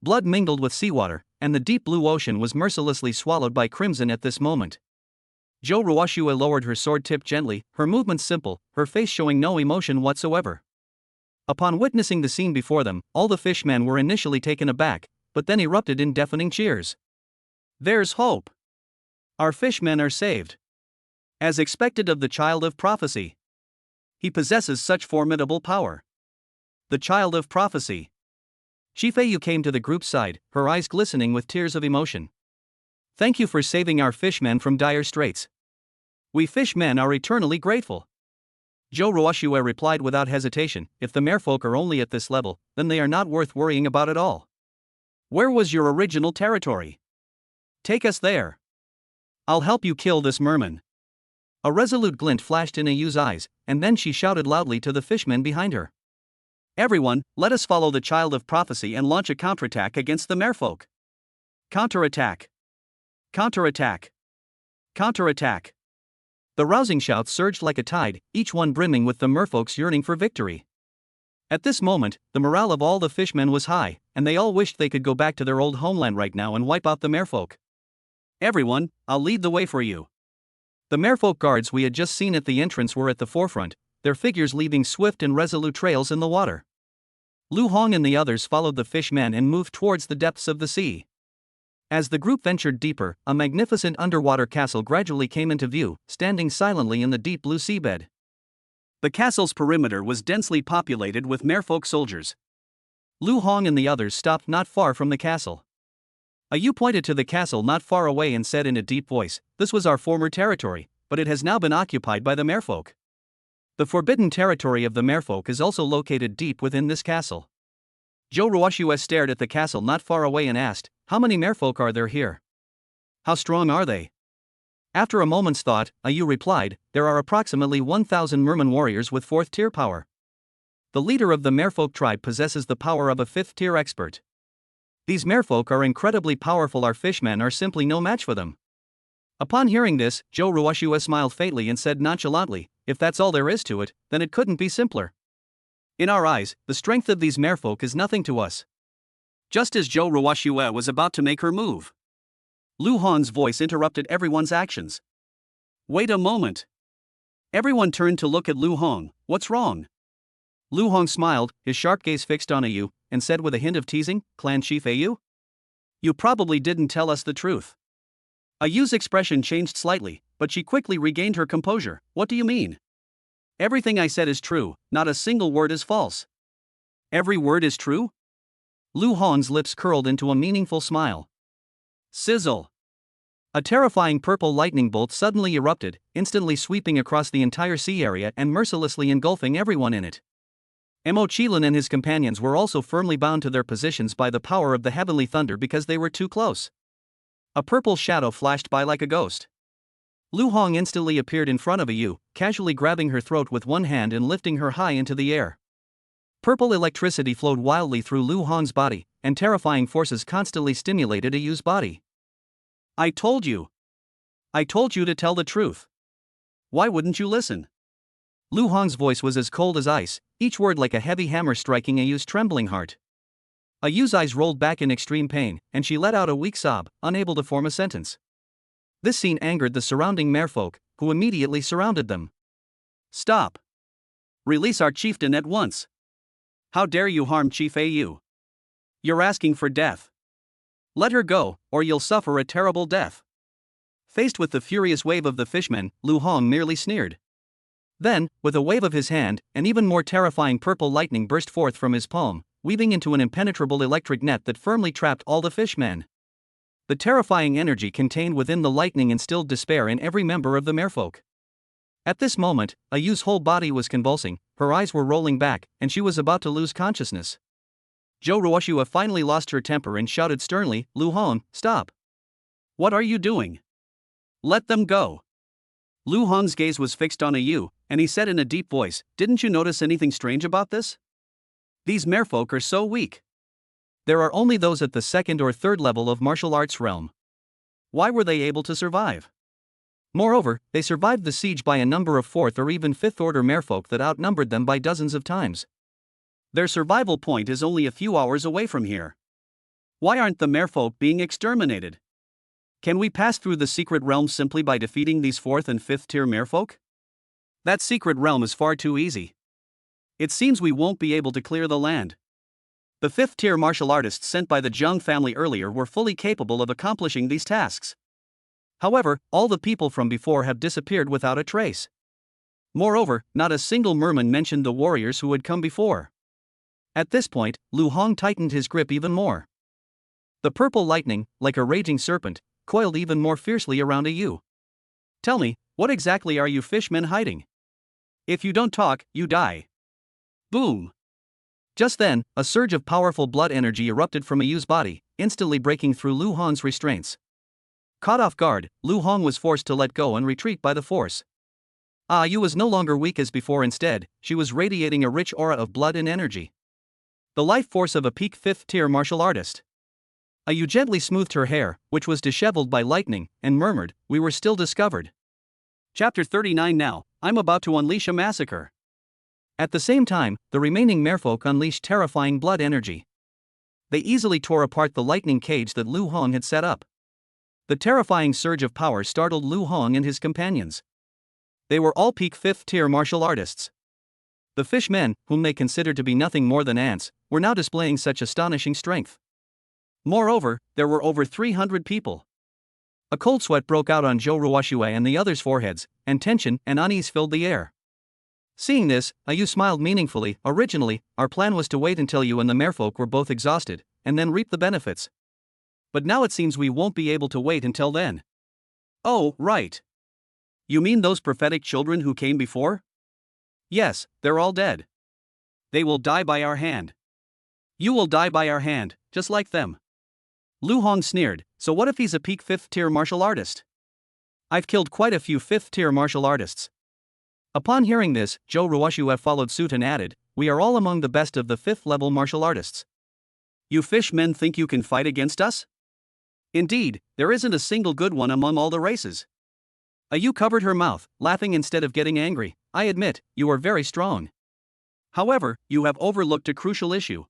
[SPEAKER 1] Blood mingled with seawater, and the deep blue ocean was mercilessly swallowed by crimson at this moment. Zhou Ruoxue lowered her sword tip gently, her movements simple, her face showing no emotion whatsoever. Upon witnessing the scene before them, all the fishmen were initially taken aback, but then erupted in deafening cheers. There's hope! Our fishmen are saved! As expected of the child of prophecy. He possesses such formidable power. The child of prophecy. Shifei came to the group's side, her eyes glistening with tears of emotion. Thank you for saving our fishmen from dire straits. We fishmen are eternally grateful. Zhou Ruoxue replied without hesitation, if the merfolk are only at this level, then they are not worth worrying about at all. Where was your original territory? Take us there. I'll help you kill this merman. A resolute glint flashed in Ayu's eyes, and then she shouted loudly to the fishmen behind her. Everyone, let us follow the child of prophecy and launch a counterattack against the merfolk. Counterattack! Counterattack! Counterattack! The rousing shouts surged like a tide, each one brimming with the merfolk's yearning for victory. At this moment, the morale of all the fishmen was high, and they all wished they could go back to their old homeland right now and wipe out the merfolk. Everyone, I'll lead the way for you. The merfolk guards we had just seen at the entrance were at the forefront, their figures leaving swift and resolute trails in the water. Lu Hong and the others followed the fishmen and moved towards the depths of the sea. As the group ventured deeper, a magnificent underwater castle gradually came into view, standing silently in the deep blue seabed. The castle's perimeter was densely populated with merfolk soldiers. Lu Hong and the others stopped not far from the castle. Ayu pointed to the castle not far away and said in a deep voice, "This was our former territory, but it has now been occupied by the merfolk. The forbidden territory of the merfolk is also located deep within this castle." Zhou Ruoxue stared at the castle not far away and asked, "How many merfolk are there here? How strong are they?" After a moment's thought, Ayu replied, "There are approximately 1,000 merman warriors with 4th tier power. The leader of the merfolk tribe possesses the power of a 5th tier expert. These merfolk are incredibly powerful, our fishmen are simply no match for them." Upon hearing this, Zhou Ruoxue smiled faintly and said nonchalantly, "If that's all there is to it, then it couldn't be simpler. In our eyes, the strength of these merfolk is nothing to us." Just as Zhou Ruoxue was about to make her move, Lu Hong's voice interrupted everyone's actions. "Wait a moment." Everyone turned to look at Lu Hong. "What's wrong?" Lu Hong smiled, his sharp gaze fixed on Ayu, and said with a hint of teasing, "Clan Chief Ayu? You probably didn't tell us the truth." Ayu's expression changed slightly, but she quickly regained her composure. "What do you mean? Everything I said is true, not a single word is false." "Every word is true?" Lu Hong's lips curled into a meaningful smile. Sizzle! A terrifying purple lightning bolt suddenly erupted, instantly sweeping across the entire sea area and mercilessly engulfing everyone in it. Mo Qilin and his companions were also firmly bound to their positions by the power of the heavenly thunder because they were too close. A purple shadow flashed by like a ghost. Lu Hong instantly appeared in front of Ayu, casually grabbing her throat with one hand and lifting her high into the air. Purple electricity flowed wildly through Lu Hong's body, and terrifying forces constantly stimulated Ayu's body. I told you to tell the truth. Why wouldn't you listen?" Lu Hong's voice was as cold as ice, each word like a heavy hammer striking Ayu's trembling heart. Ayu's eyes rolled back in extreme pain, and she let out a weak sob, unable to form a sentence. This scene angered the surrounding merfolk, who immediately surrounded them. "Stop! Release our chieftain at once! How dare you harm Chief Ayu? You're asking for death. Let her go, or you'll suffer a terrible death." Faced with the furious wave of the fishmen, Lu Hong merely sneered. Then, with a wave of his hand, an even more terrifying purple lightning burst forth from his palm, weaving into an impenetrable electric net that firmly trapped all the fishmen. The terrifying energy contained within the lightning instilled despair in every member of the merfolk. At this moment, Ayu's whole body was convulsing, her eyes were rolling back, and she was about to lose consciousness. Zhou Ruoxue finally lost her temper and shouted sternly, "Lu Hong, stop! What are you doing? Let them go!" Lu Hong's gaze was fixed on Ayu, and he said in a deep voice, "Didn't you notice anything strange about this? These merfolk are so weak. There are only those at the 2nd or 3rd level of martial arts realm. Why were they able to survive? Moreover, they survived the siege by a number of 4th or even 5th order merfolk that outnumbered them by dozens of times. Their survival point is only a few hours away from here. Why aren't the merfolk being exterminated? Can we pass through the secret realm simply by defeating these 4th and 5th tier merfolk? That secret realm is far too easy. It seems we won't be able to clear the land. The 5th-tier martial artists sent by the Zhang family earlier were fully capable of accomplishing these tasks. However, all the people from before have disappeared without a trace. Moreover, not a single merman mentioned the warriors who had come before. At this point, Lu Hong tightened his grip even more. The purple lightning, like a raging serpent, coiled even more fiercely around Yu. Tell me, what exactly are you fishmen hiding? If you don't talk, you die. Boom! Just then, a surge of powerful blood energy erupted from Yu's body, instantly breaking through Lu Hong's restraints. Caught off guard, Lu Hong was forced to let go and retreat by the force. Yu was no longer weak as before, instead, she was radiating a rich aura of blood and energy. The life force of a peak 5th-tier martial artist. Yu gently smoothed her hair, which was disheveled by lightning, and murmured, "We were still discovered." Chapter 39. Now, I'm about to unleash a massacre. At the same time, the remaining merfolk unleashed terrifying blood energy. They easily tore apart the lightning cage that Lu Hong had set up. The terrifying surge of power startled Lu Hong and his companions. They were all peak 5th-tier martial artists. The fishmen, whom they considered to be nothing more than ants, were now displaying such astonishing strength. Moreover, there were over 300 people. A cold sweat broke out on Zhou Ruoxue and the others' foreheads, and tension and unease filled the air. Seeing this, Yu smiled meaningfully. Originally, our plan was to wait until you and the merfolk were both exhausted, and then reap the benefits. But now it seems we won't be able to wait until then. Oh, right. You mean those prophetic children who came before? Yes, they're all dead. They will die by our hand. You will die by our hand, just like them. Lu Hong sneered, so what if he's a peak 5th-tier martial artist? I've killed quite a few 5th-tier martial artists. Upon hearing this, Zhou Ruoxue followed suit and added, we are all among the best of the 5th-level martial artists. You fishmen think you can fight against us? Indeed, there isn't a single good one among all the races. Yu covered her mouth, laughing instead of getting angry. I admit, you are very strong. However, you have overlooked a crucial issue.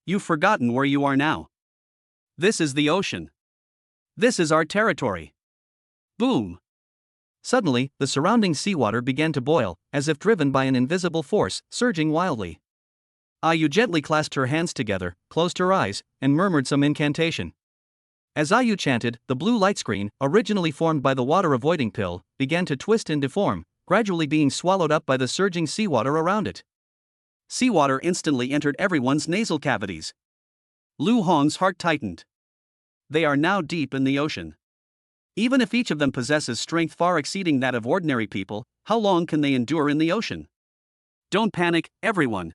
[SPEAKER 1] You've forgotten where you are now. This is the ocean. This is our territory. Boom! Suddenly, the surrounding seawater began to boil, as if driven by an invisible force, surging wildly. Yu gently clasped her hands together, closed her eyes, and murmured some incantation. As Yu chanted, the blue light screen, originally formed by the water-avoiding pill, began to twist and deform, gradually being swallowed up by the surging seawater around it. Seawater instantly entered everyone's nasal cavities. Lu Hong's heart tightened. They are now deep in the ocean. Even if each of them possesses strength far exceeding that of ordinary people, how long can they endure in the ocean? Don't panic, everyone.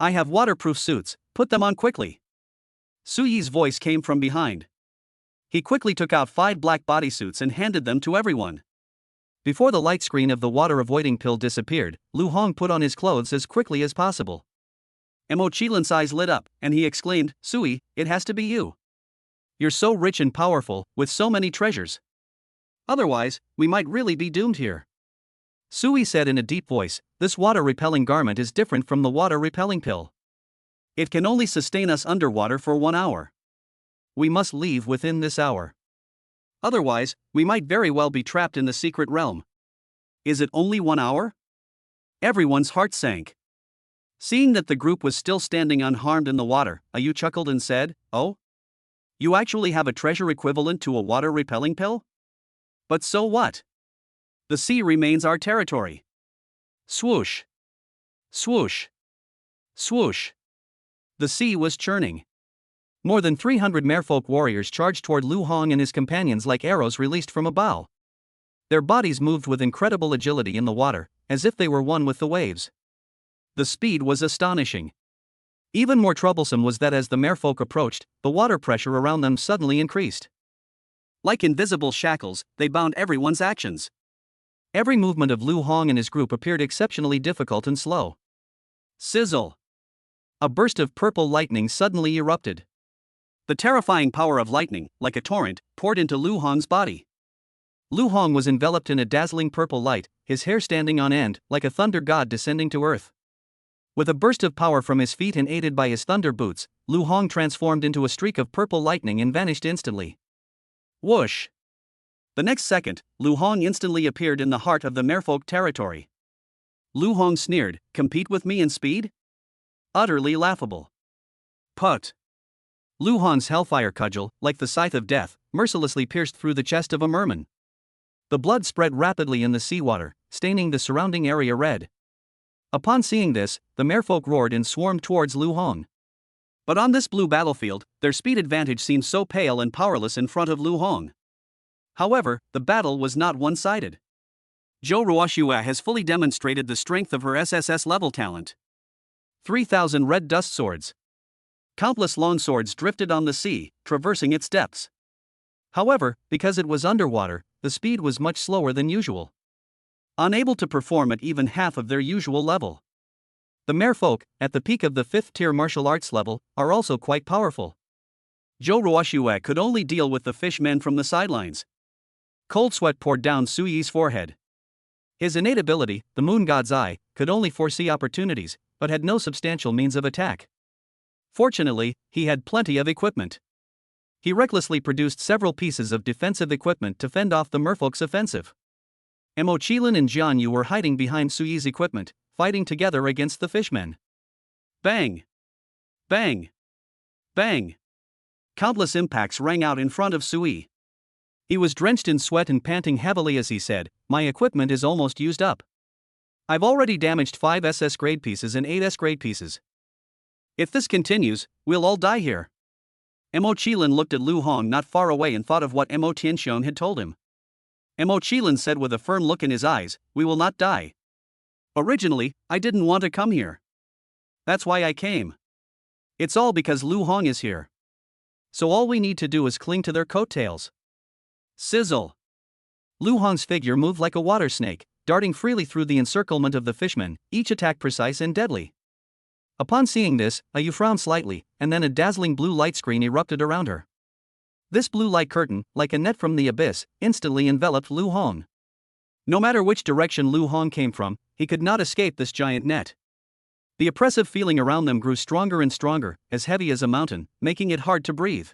[SPEAKER 1] I have waterproof suits, put them on quickly. Su Yi's voice came from behind. He quickly took out 5 black bodysuits and handed them to everyone. Before the light screen of the water-avoiding pill disappeared, Lu Hong put on his clothes as quickly as possible. Mo Qilin's eyes lit up, and he exclaimed, Sui, it has to be you. You're so rich and powerful, with so many treasures. Otherwise, we might really be doomed here. Sui said in a deep voice, this water-repelling garment is different from the water-repelling pill. It can only sustain us underwater for 1 hour. We must leave within this hour. Otherwise, we might very well be trapped in the secret realm. Is it only 1 hour? Everyone's heart sank. Seeing that the group was still standing unharmed in the water, Yu chuckled and said, oh? You actually have a treasure equivalent to a water-repelling pill? But so what? The sea remains our territory. Swoosh. Swoosh. Swoosh. The sea was churning. More than 300 merfolk warriors charged toward Lu Hong and his companions like arrows released from a bow. Their bodies moved with incredible agility in the water, as if they were one with the waves. The speed was astonishing. Even more troublesome was that as the merfolk approached, the water pressure around them suddenly increased. Like invisible shackles, they bound everyone's actions. Every movement of Lu Hong and his group appeared exceptionally difficult and slow. Sizzle! A burst of purple lightning suddenly erupted. The terrifying power of lightning, like a torrent, poured into Lu Hong's body. Lu Hong was enveloped in a dazzling purple light, his hair standing on end, like a thunder god descending to earth. With a burst of power from his feet and aided by his thunder boots, Lu Hong transformed into a streak of purple lightning and vanished instantly. Whoosh! The next second, Lu Hong instantly appeared in the heart of the merfolk territory. Lu Hong sneered, compete with me in speed? Utterly laughable. Put. Lu Hong's hellfire cudgel, like the scythe of death, mercilessly pierced through the chest of a merman. The blood spread rapidly in the seawater, staining the surrounding area red. Upon seeing this, the merfolk roared and swarmed towards Lu Hong. But on this blue battlefield, their speed advantage seemed so pale and powerless in front of Lu Hong. However, the battle was not one-sided. Zhou Ruoxue has fully demonstrated the strength of her SSS level talent. 3,000 red dust swords. Countless long swords drifted on the sea, traversing its depths. However, because it was underwater, the speed was much slower than usual. Unable to perform at even half of their usual level. The merfolk, at the peak of the 5th tier martial arts level, are also quite powerful. Zhou Ruoxue could only deal with the fishmen from the sidelines. Cold sweat poured down Suyi's forehead. His innate ability, the moon god's eye, could only foresee opportunities, but had no substantial means of attack. Fortunately, he had plenty of equipment. He recklessly produced several pieces of defensive equipment to fend off the merfolk's offensive. Mo Qilin and Jian Yu were hiding behind Suyi's equipment, fighting together against the fishmen. Bang! Bang! Bang! Countless impacts rang out in front of Suyi. He was drenched in sweat and panting heavily as he said, "My equipment is almost used up. I've already damaged 5 SS grade pieces and 8 S grade pieces. If this continues, we'll all die here." Mo Qilin looked at Lu Hong not far away and thought of what Mo Tianxiong had told him. Mo Qilin said with a firm look in his eyes, "We will not die. Originally, I didn't want to come here. That's why I came. It's all because Lu Hong is here. So all we need to do is cling to their coattails." Sizzle. Lu Hong's figure moved like a water snake, darting freely through the encirclement of the fishmen, each attack precise and deadly. Upon seeing this, Yu frowned slightly, and then a dazzling blue light screen erupted around her. This blue light curtain, like a net from the abyss, instantly enveloped Lu Hong. No matter which direction Lu Hong came from, he could not escape this giant net. The oppressive feeling around them grew stronger and stronger, as heavy as a mountain, making it hard to breathe.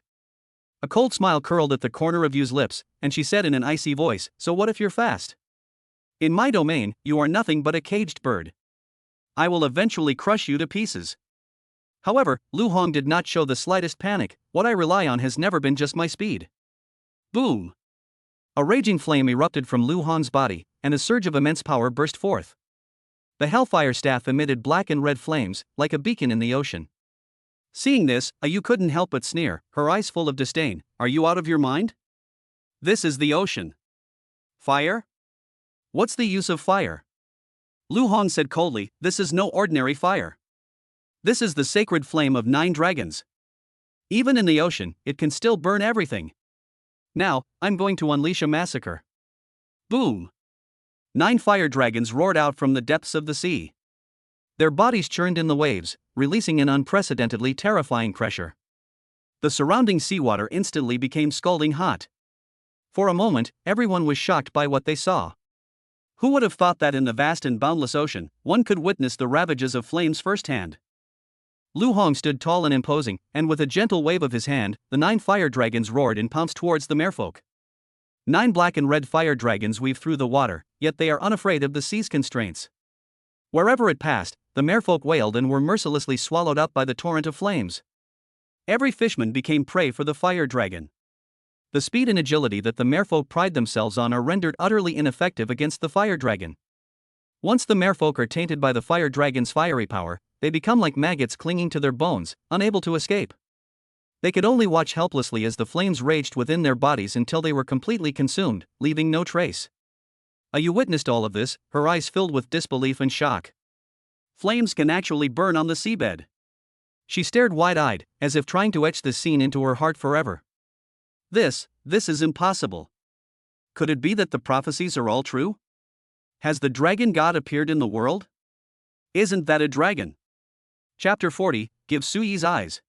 [SPEAKER 1] A cold smile curled at the corner of Yu's lips, and she said in an icy voice, "So what if you're fast? In my domain, you are nothing but a caged bird. I will eventually crush you to pieces." However, Lu Hong did not show the slightest panic. "What I rely on has never been just my speed." Boom! A raging flame erupted from Lu Hong's body, and a surge of immense power burst forth. The hellfire staff emitted black and red flames, like a beacon in the ocean. Seeing this, Yu couldn't help but sneer, her eyes full of disdain. "Are you out of your mind? This is the ocean. Fire? What's the use of fire?" Lu Hong said coldly, "This is no ordinary fire. This is the sacred flame of 9 dragons. Even in the ocean, it can still burn everything. Now, I'm going to unleash a massacre." Boom! 9 fire dragons roared out from the depths of the sea. Their bodies churned in the waves, releasing an unprecedentedly terrifying pressure. The surrounding seawater instantly became scalding hot. For a moment, everyone was shocked by what they saw. Who would have thought that in the vast and boundless ocean, one could witness the ravages of flames firsthand? Lu Hong stood tall and imposing, and with a gentle wave of his hand, the 9 fire dragons roared and pounced towards the merfolk. 9 black and red fire dragons weave through the water, yet they are unafraid of the sea's constraints. Wherever it passed, the merfolk wailed and were mercilessly swallowed up by the torrent of flames. Every fishman became prey for the fire dragon. The speed and agility that the merfolk pride themselves on are rendered utterly ineffective against the fire dragon. Once the merfolk are tainted by the fire dragon's fiery power, they become like maggots clinging to their bones, unable to escape. They could only watch helplessly as the flames raged within their bodies until they were completely consumed, leaving no trace. Yu witnessed all of this, her eyes filled with disbelief and shock. Flames can actually burn on the seabed. She stared wide-eyed, as if trying to etch this scene into her heart forever. This is impossible. Could it be that the prophecies are all true? Has the dragon god appeared in the world? Isn't that a dragon? Chapter 40, Give Suyi's Eyes.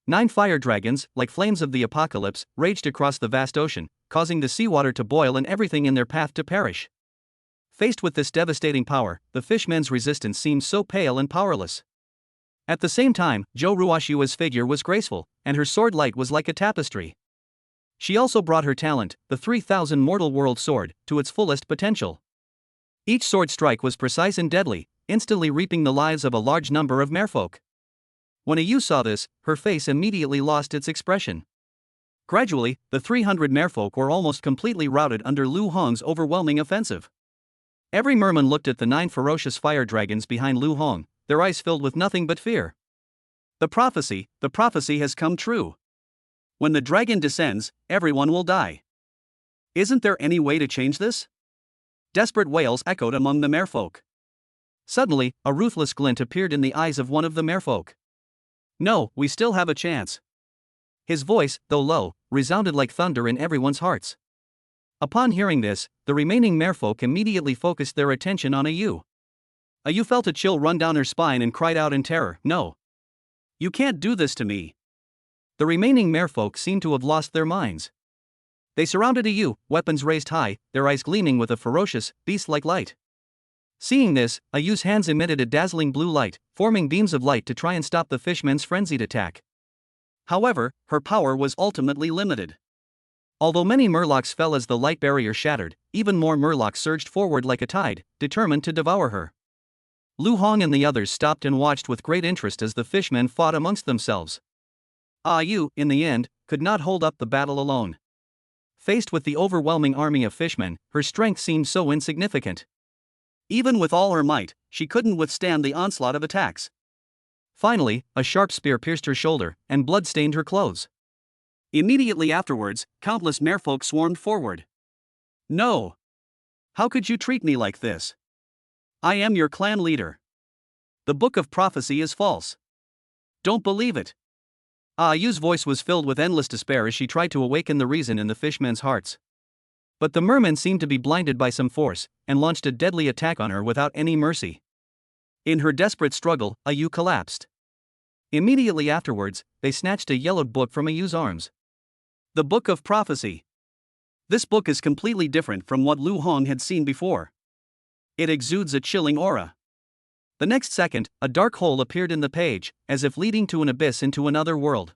[SPEAKER 1] 9 fire dragons, like flames of the apocalypse, raged across the vast ocean, causing the seawater to boil and everything in their path to perish. Faced with this devastating power, the fishmen's resistance seemed so pale and powerless. At the same time, Zhou Ruoxue's figure was graceful, and her sword light was like a tapestry. She also brought her talent, the 3,000 mortal world sword, to its fullest potential. Each sword strike was precise and deadly, instantly reaping the lives of a large number of merfolk. When Ayu saw this, her face immediately lost its expression. Gradually, the 300 merfolk were almost completely routed under Lu Hong's overwhelming offensive. Every merman looked at the 9 ferocious fire dragons behind Lu Hong, their eyes filled with nothing but fear. The prophecy has come true. When the dragon descends, everyone will die. Isn't there any way to change this? Desperate wails echoed among the merfolk. Suddenly, a ruthless glint appeared in the eyes of one of the merfolk. No, we still have a chance. His voice, though low, resounded like thunder in everyone's hearts. Upon hearing this, the remaining merfolk immediately focused their attention on Ayu. Ayu felt a chill run down her spine and cried out in terror, "No! You can't do this to me!" The remaining merfolk seemed to have lost their minds. They surrounded Ayu, weapons raised high, their eyes gleaming with a ferocious, beast-like light. Seeing this, Ayu's hands emitted a dazzling blue light, forming beams of light to try and stop the fishmen's frenzied attack. However, her power was ultimately limited. Although many murlocs fell as the light barrier shattered, even more murlocs surged forward like a tide, determined to devour her. Lu Hong and the others stopped and watched with great interest as the fishmen fought amongst themselves. Ayu, in the end, could not hold up the battle alone. Faced with the overwhelming army of fishmen, her strength seemed so insignificant. Even with all her might, she couldn't withstand the onslaught of attacks. Finally, a sharp spear pierced her shoulder, and blood stained her clothes. Immediately afterwards, countless merfolk swarmed forward. "No! How could you treat me like this? I am your clan leader. The book of prophecy is false. Don't believe it." Ayu's voice was filled with endless despair as she tried to awaken the reason in the fishmen's hearts. But the mermen seemed to be blinded by some force, and launched a deadly attack on her without any mercy. In her desperate struggle, Ayu collapsed. Immediately afterwards, they snatched a yellowed book from Ayu's arms. The Book of Prophecy. This book is completely different from what Lu Hong had seen before. It exudes a chilling aura. The next second, a dark hole appeared in the page, as if leading to an abyss into another world.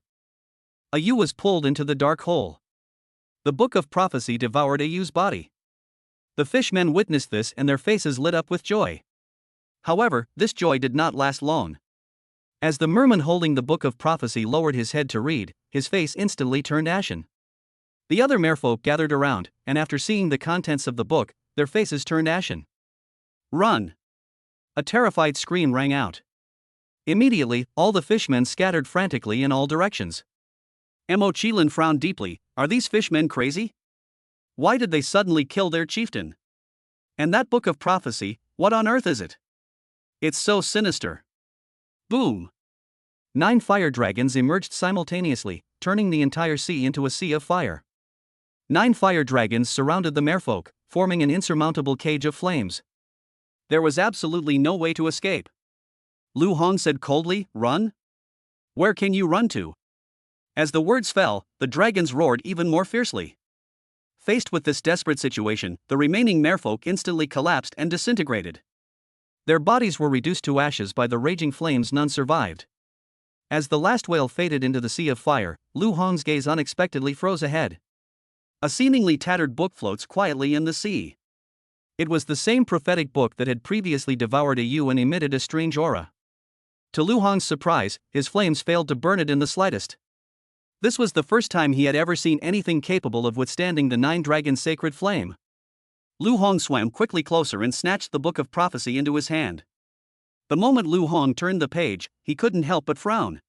[SPEAKER 1] Ayu was pulled into the dark hole. The Book of Prophecy devoured Ayu's body. The fishmen witnessed this and their faces lit up with joy. However, this joy did not last long. As the merman holding the Book of Prophecy lowered his head to read, his face instantly turned ashen. The other merfolk gathered around, and after seeing the contents of the book, their faces turned ashen. "Run!" A terrified scream rang out. Immediately, all the fishmen scattered frantically in all directions. Mo Qilin frowned deeply. Are these fishmen crazy? Why did they suddenly kill their chieftain? And that book of prophecy, what on earth is it? It's so sinister. Boom! 9 fire dragons emerged simultaneously, turning the entire sea into a sea of fire. 9 fire dragons surrounded the merfolk, forming an insurmountable cage of flames. There was absolutely no way to escape. Lu Hong said coldly, "Run? Where can you run to?" As the words fell, the dragons roared even more fiercely. Faced with this desperate situation, the remaining merfolk instantly collapsed and disintegrated. Their bodies were reduced to ashes by the raging flames. None survived. As the last whale faded into the sea of fire, Lu Hong's gaze unexpectedly froze ahead. A seemingly tattered book floats quietly in the sea. It was the same prophetic book that had previously devoured Ayu and emitted a strange aura. To Lu Hong's surprise, his flames failed to burn it in the slightest. This was the first time he had ever seen anything capable of withstanding the 9 dragons' sacred flame. Lu Hong swam quickly closer and snatched the Book of Prophecy into his hand. The moment Lu Hong turned the page, he couldn't help but frown.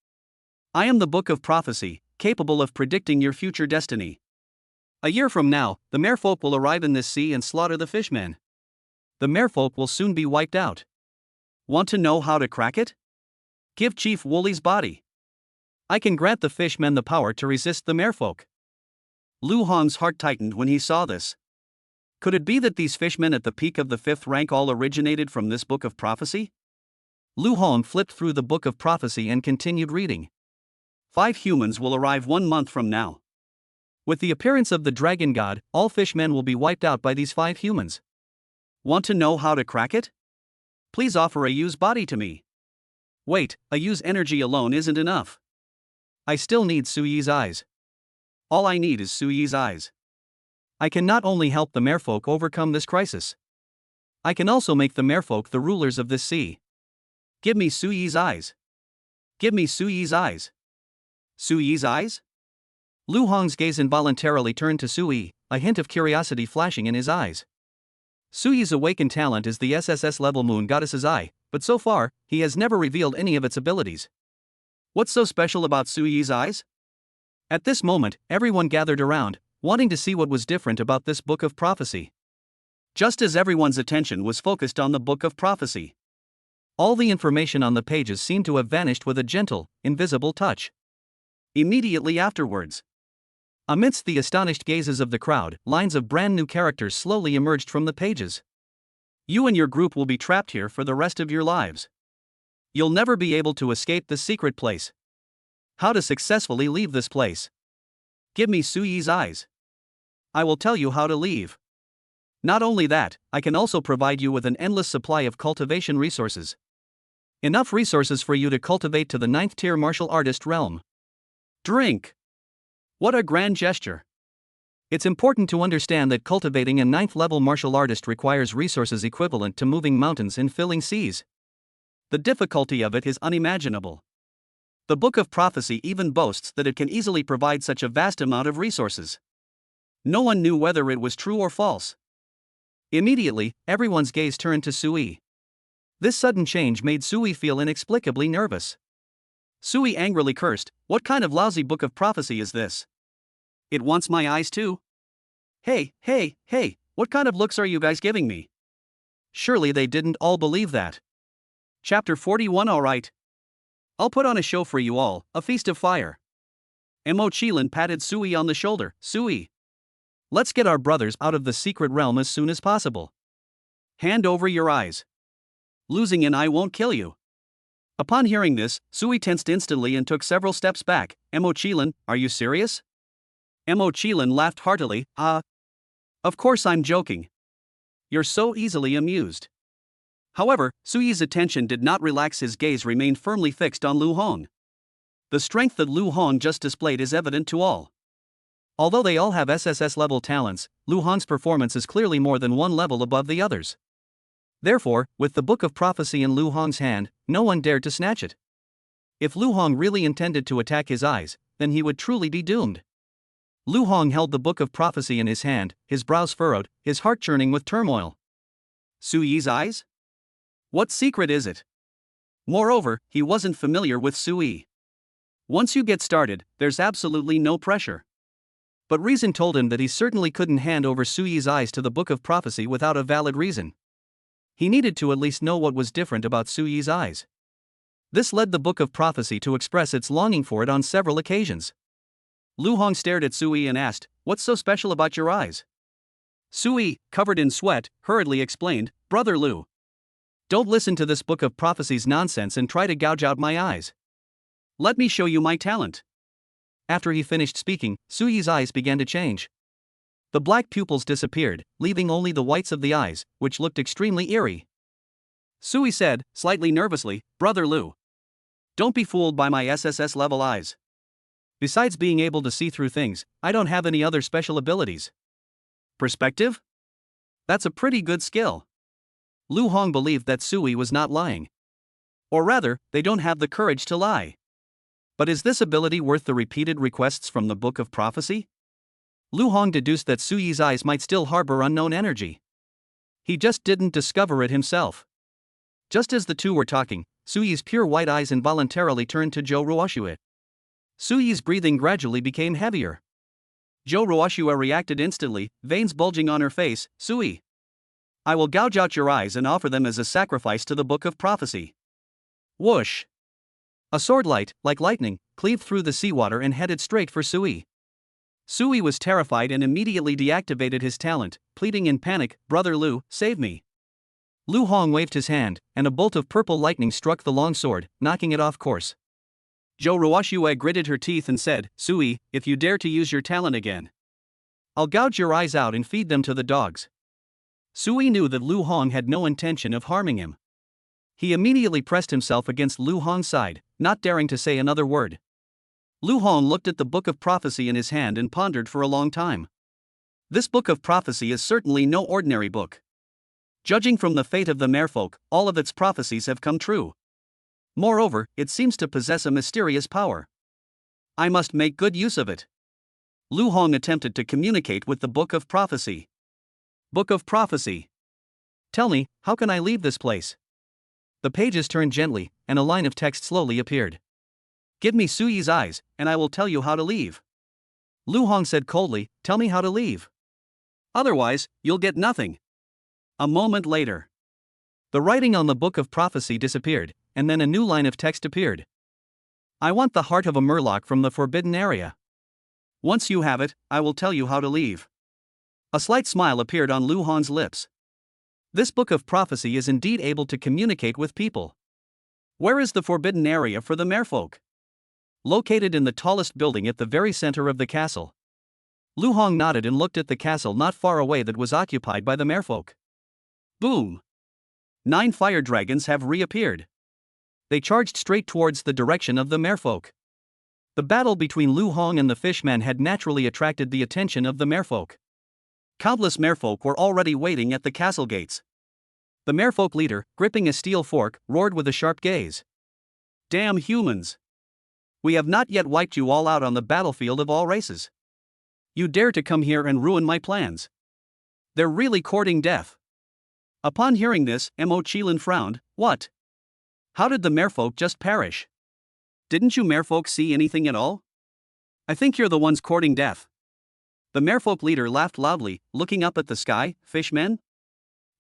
[SPEAKER 1] "I am the Book of Prophecy, capable of predicting your future destiny. A year from now, the merfolk will arrive in this sea and slaughter the fishmen. The merfolk will soon be wiped out. Want to know how to crack it? Give Chief Wooly's body. I can grant the fishmen the power to resist the merfolk." Lu Hong's heart tightened when he saw this. Could it be that these fishmen at the peak of the 5th rank all originated from this Book of Prophecy? Lu Hong flipped through the Book of Prophecy and continued reading. 5 humans will arrive 1 month from now. With the appearance of the dragon god, all fishmen will be wiped out by these 5 humans. Want to know how to crack it? Please offer Ayu's body to me. Wait, Ayu's energy alone isn't enough. I still need Suyi's eyes. All I need is Suyi's eyes. I can not only help the merfolk overcome this crisis. I can also make the merfolk the rulers of this sea. Give me Su Yi's eyes. Give me Su Yi's eyes. Su Yi's eyes? Lu Hong's gaze involuntarily turned to Su Yi, a hint of curiosity flashing in his eyes. Su Yi's awakened talent is the SSS-level moon goddess's eye, but so far, he has never revealed any of its abilities. What's so special about Su Yi's eyes? At this moment, everyone gathered around, wanting to see what was different about this book of prophecy. Just as everyone's attention was focused on the book of prophecy, all the information on the pages seemed to have vanished with a gentle, invisible touch. Immediately afterwards, amidst the astonished gazes of the crowd, lines of brand new characters slowly emerged from the pages. You and your group will be trapped here for the rest of your lives. You'll never be able to escape the secret place. How to successfully leave this place? Give me Su Yi's eyes. I will tell you how to leave. Not only that, I can also provide you with an endless supply of cultivation resources. Enough resources for you to cultivate to the 9th tier martial artist realm. Drink. What a grand gesture. It's important to understand that cultivating a 9th level martial artist requires resources equivalent to moving mountains and filling seas. The difficulty of it is unimaginable. The Book of Prophecy even boasts that it can easily provide such a vast amount of resources. No one knew whether it was true or false. Immediately, everyone's gaze turned to Su Yi. This sudden change made Su Yi feel inexplicably nervous. Su Yi angrily cursed, "What kind of lousy book of prophecy is this? It wants my eyes too? Hey, what kind of looks are you guys giving me?" Surely they didn't all believe that. Chapter 41. Alright. I'll put on a show for you all, a feast of fire. Mo Qilin patted Su Yi on the shoulder. Su Yi, let's get our brothers out of the secret realm as soon as possible. Hand over your eyes. Losing an eye won't kill you. Upon hearing this, Su Yi tensed instantly and took several steps back. Mo Qilin, are you serious? Mo Qilin laughed heartily. Of course I'm joking. You're so easily amused. However, Su Yi's attention did not relax. His gaze remained firmly fixed on Lu Hong. The strength that Lu Hong just displayed is evident to all. Although they all have SSS level talents, Lu Hong's performance is clearly more than one level above the others. Therefore, with the Book of Prophecy in Lu Hong's hand, no one dared to snatch it. If Lu Hong really intended to attack his eyes, then he would truly be doomed. Lu Hong held the Book of Prophecy in his hand, his brows furrowed, his heart churning with turmoil. Su Yi's eyes? What secret is it? Moreover, he wasn't familiar with Su Yi. Once you get started, there's absolutely no pressure. But reason told him that he certainly couldn't hand over Su Yi's eyes to the Book of Prophecy without a valid reason. He needed to at least know what was different about Su Yi's eyes. This led the Book of Prophecy to express its longing for it on several occasions. Lu Hong stared at Su Yi and asked, "What's so special about your eyes?" Su Yi, covered in sweat, hurriedly explained, "Brother Lu, don't listen to this Book of Prophecy's nonsense and try to gouge out my eyes. Let me show you my talent." After he finished speaking, Su Yi's eyes began to change. The black pupils disappeared, leaving only the whites of the eyes, which looked extremely eerie. Su Yi said, slightly nervously, "Brother Lu, don't be fooled by my SSS level eyes. Besides being able to see through things, I don't have any other special abilities." Perspective? That's a pretty good skill. Lu Hong believed that Su Yi was not lying. Or rather, they don't have the courage to lie. But is this ability worth the repeated requests from the Book of Prophecy? Lu Hong deduced that Su Yi's eyes might still harbor unknown energy. He just didn't discover it himself. Just as the two were talking, Su Yi's pure white eyes involuntarily turned to Zhou Ruoxue. Su Yi's breathing gradually became heavier. Zhou Ruoxue reacted instantly, veins bulging on her face. "Su Yi, I will gouge out your eyes and offer them as a sacrifice to the Book of Prophecy." Whoosh! A sword light, like lightning, cleaved through the seawater and headed straight for Su Yi. Su Yi was terrified and immediately deactivated his talent, pleading in panic, "Brother Lu, save me." Lu Hong waved his hand, and a bolt of purple lightning struck the long sword, knocking it off course. Zhou Ruoxue gritted her teeth and said, "Su Yi, if you dare to use your talent again, I'll gouge your eyes out and feed them to the dogs." Su Yi knew that Lu Hong had no intention of harming him. He immediately pressed himself against Lu Hong's side, not daring to say another word. Lu Hong looked at the Book of Prophecy in his hand and pondered for a long time. This Book of Prophecy is certainly no ordinary book. Judging from the fate of the merfolk, all of its prophecies have come true. Moreover, it seems to possess a mysterious power. I must make good use of it. Lu Hong attempted to communicate with the Book of Prophecy. Book of Prophecy. Tell me, how can I leave this place? The pages turned gently, and a line of text slowly appeared. Give me Suyi's eyes, and I will tell you how to leave. Lu Hong said coldly, tell me how to leave. Otherwise, you'll get nothing. A moment later, the writing on the Book of Prophecy disappeared, and then a new line of text appeared. I want the heart of a murloc from the forbidden area. Once you have it, I will tell you how to leave. A slight smile appeared on Lu Hong's lips. This Book of Prophecy is indeed able to communicate with people. Where is the forbidden area for the merfolk? Located in the tallest building at the very center of the castle. Lu Hong nodded and looked at the castle not far away that was occupied by the merfolk. Boom! 9 fire dragons have reappeared. They charged straight towards the direction of the merfolk. The battle between Lu Hong and the fishman had naturally attracted the attention of the merfolk. Countless merfolk were already waiting at the castle gates. The merfolk leader, gripping a steel fork, roared with a sharp gaze. Damn humans! We have not yet wiped you all out on the battlefield of all races. You dare to come here and ruin my plans. They're really courting death. Upon hearing this, Mo Qilin frowned. What? How did the merfolk just perish? Didn't you merfolk see anything at all? I think you're the ones courting death. The merfolk leader laughed loudly, looking up at the sky. Fishmen?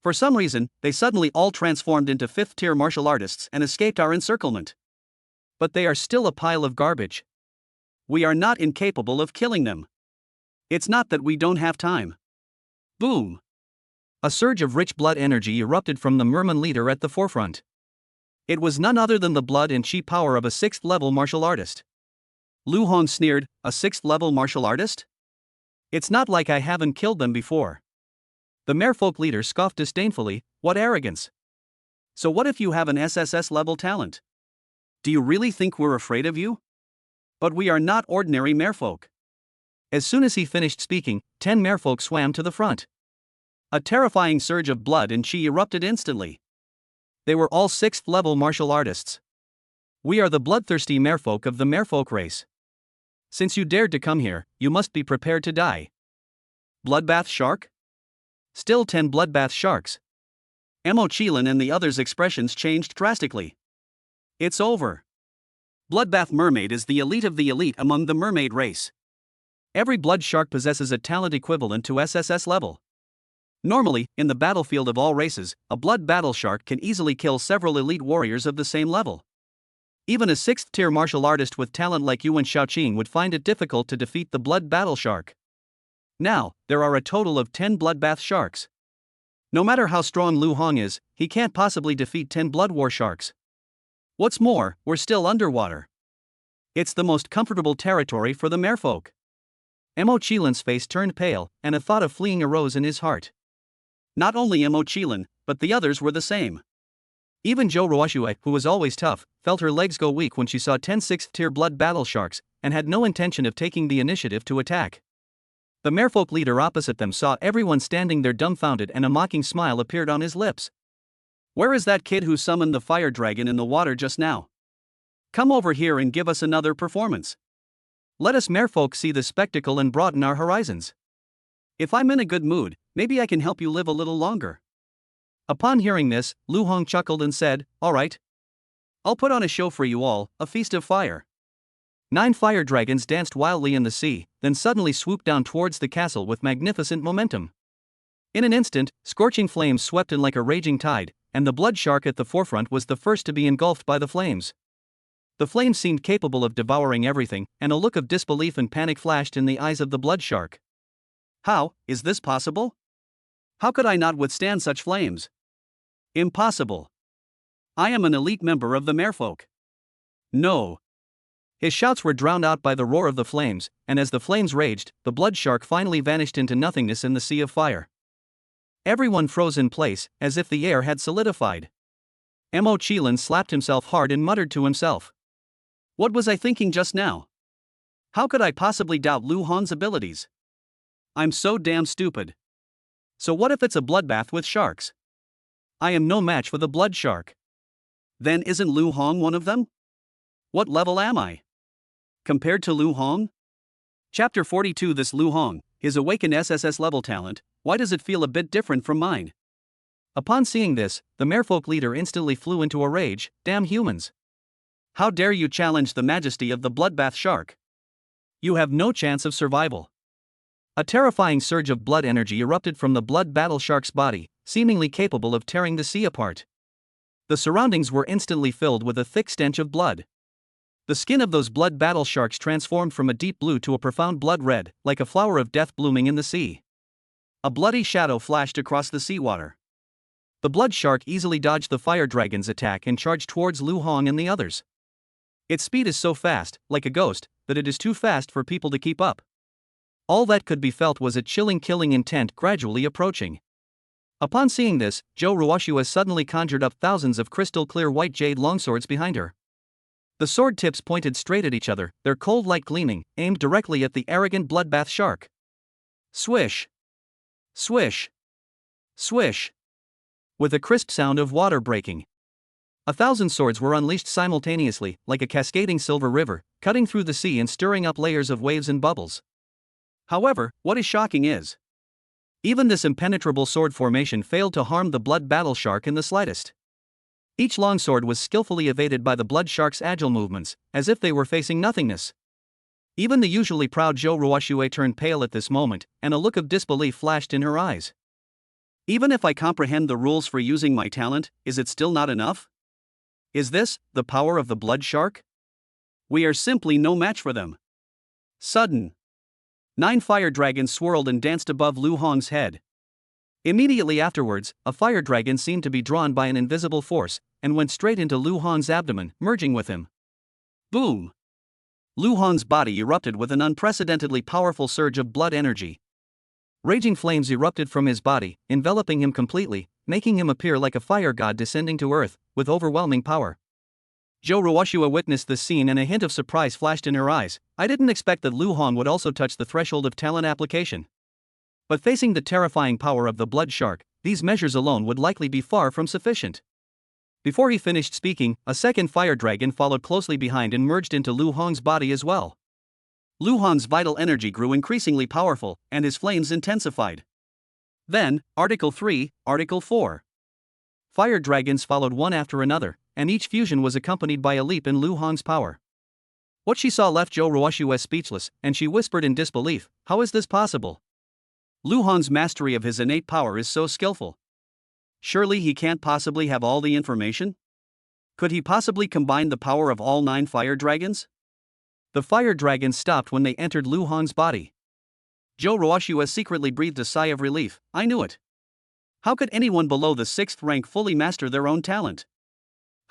[SPEAKER 1] For some reason, they suddenly all transformed into 5th-tier martial artists and escaped our encirclement. But they are still a pile of garbage. We are not incapable of killing them. It's not that we don't have time. Boom! A surge of rich blood energy erupted from the merman leader at the forefront. It was none other than the blood and chi power of a 6th-level martial artist. Lu Hong sneered, a 6th-level martial artist? It's not like I haven't killed them before. The merfolk leader scoffed disdainfully, what arrogance. So what if you have an SSS-level talent? Do you really think we're afraid of you? But we are not ordinary merfolk. As soon as he finished speaking, 10 merfolk swam to the front. A terrifying surge of blood and chi erupted instantly. They were all 6th-level martial artists. We are the bloodthirsty merfolk of the merfolk race. Since you dared to come here, you must be prepared to die. Bloodbath shark? Still 10 bloodbath sharks. Mo Qilin and the others' expressions changed drastically. It's over. Bloodbath mermaid is the elite of the elite among the mermaid race. Every blood shark possesses a talent equivalent to SSS level. Normally, in the battlefield of all races, a blood battle shark can easily kill several elite warriors of the same level. Even a 6th-tier martial artist with talent like Yuan Shaoqing would find it difficult to defeat the blood battle shark. Now, there are a total of 10 bloodbath sharks. No matter how strong Lu Hong is, he can't possibly defeat 10 blood war sharks. What's more, we're still underwater. It's the most comfortable territory for the merfolk. Mo Qilin's face turned pale, and a thought of fleeing arose in his heart. Not only Mo Qilin, but the others were the same. Even Zhou Ruoxue, who was always tough, felt her legs go weak when she saw 10 6th-tier blood battle sharks, and had no intention of taking the initiative to attack. The merfolk leader opposite them saw everyone standing there dumbfounded, and a mocking smile appeared on his lips. Where is that kid who summoned the fire dragon in the water just now? Come over here and give us another performance. Let us merfolk see the spectacle and broaden our horizons. If I'm in a good mood, maybe I can help you live a little longer. Upon hearing this, Lu Hong chuckled and said, all right. I'll put on a show for you all, a feast of fire. 9 fire dragons danced wildly in the sea, then suddenly swooped down towards the castle with magnificent momentum. In an instant, scorching flames swept in like a raging tide, and the blood shark at the forefront was the first to be engulfed by the flames. The flames seemed capable of devouring everything, and a look of disbelief and panic flashed in the eyes of the blood shark. How is this possible? How could I not withstand such flames? Impossible. I am an elite member of the merfolk. No. His shouts were drowned out by the roar of the flames, and as the flames raged, the blood shark finally vanished into nothingness in the sea of fire. Everyone froze in place, as if the air had solidified. Mo Qilin slapped himself hard and muttered to himself. What was I thinking just now? How could I possibly doubt Lu Hong's abilities? I'm so damn stupid. So what if it's a bloodbath with sharks? I am no match for the blood shark. Then isn't Lu Hong one of them? What level am I compared to Lu Hong? Chapter 42. This Lu Hong, his awakened SSS level talent, why does it feel a bit different from mine? Upon seeing this, the merfolk leader instantly flew into a rage. Damn humans! How dare you challenge the majesty of the bloodbath shark? You have no chance of survival. A terrifying surge of blood energy erupted from the blood battle shark's body, seemingly capable of tearing the sea apart. The surroundings were instantly filled with a thick stench of blood. The skin of those blood battle sharks transformed from a deep blue to a profound blood red, like a flower of death blooming in the sea. A bloody shadow flashed across the seawater. The blood shark easily dodged the fire dragon's attack and charged towards Lu Hong and the others. Its speed is so fast, like a ghost, that it is too fast for people to keep up. All that could be felt was a chilling killing intent gradually approaching. Upon seeing this, Zhou Ruoxue suddenly conjured up thousands of crystal-clear white jade longswords behind her. The sword tips pointed straight at each other, their cold light gleaming, aimed directly at the arrogant bloodbath shark. Swish! Swish! Swish! With a crisp sound of water breaking. 1,000 swords were unleashed simultaneously, like a cascading silver river, cutting through the sea and stirring up layers of waves and bubbles. However, what is shocking is, even this impenetrable sword formation failed to harm the blood battle shark in the slightest. Each longsword was skillfully evaded by the blood shark's agile movements, as if they were facing nothingness. Even the usually proud Zhou Ruoxue turned pale at this moment, and a look of disbelief flashed in her eyes. Even if I comprehend the rules for using my talent, is it still not enough? Is this the power of the blood shark? We are simply no match for them. Sudden. 9 fire dragons swirled and danced above Lu Hong's head. Immediately afterwards, a fire dragon seemed to be drawn by an invisible force, and went straight into Lu Hong's abdomen, merging with him. Boom! Lu Hong's body erupted with an unprecedentedly powerful surge of blood energy. Raging flames erupted from his body, enveloping him completely, making him appear like a fire god descending to earth, with overwhelming power. Zhou Ruoxue witnessed this scene and a hint of surprise flashed in her eyes. I didn't expect that Lu Hong would also touch the threshold of talent application. But facing the terrifying power of the blood shark, these measures alone would likely be far from sufficient. Before he finished speaking, a second fire dragon followed closely behind and merged into Lu Hong's body as well. Lu Hong's vital energy grew increasingly powerful, and his flames intensified. Then, Article 3, Article 4. Fire dragons followed one after another, and each fusion was accompanied by a leap in Lu Hong's power. What she saw left Zhou Ruoxue speechless, and she whispered in disbelief, how is this possible? Lu Hong's mastery of his innate power is so skillful. Surely he can't possibly have all the information? Could he possibly combine the power of all 9 fire dragons? The fire dragons stopped when they entered Lu Hong's body. Zhou Ruoxue secretly breathed a sigh of relief. I knew it. How could anyone below the 6th rank fully master their own talent?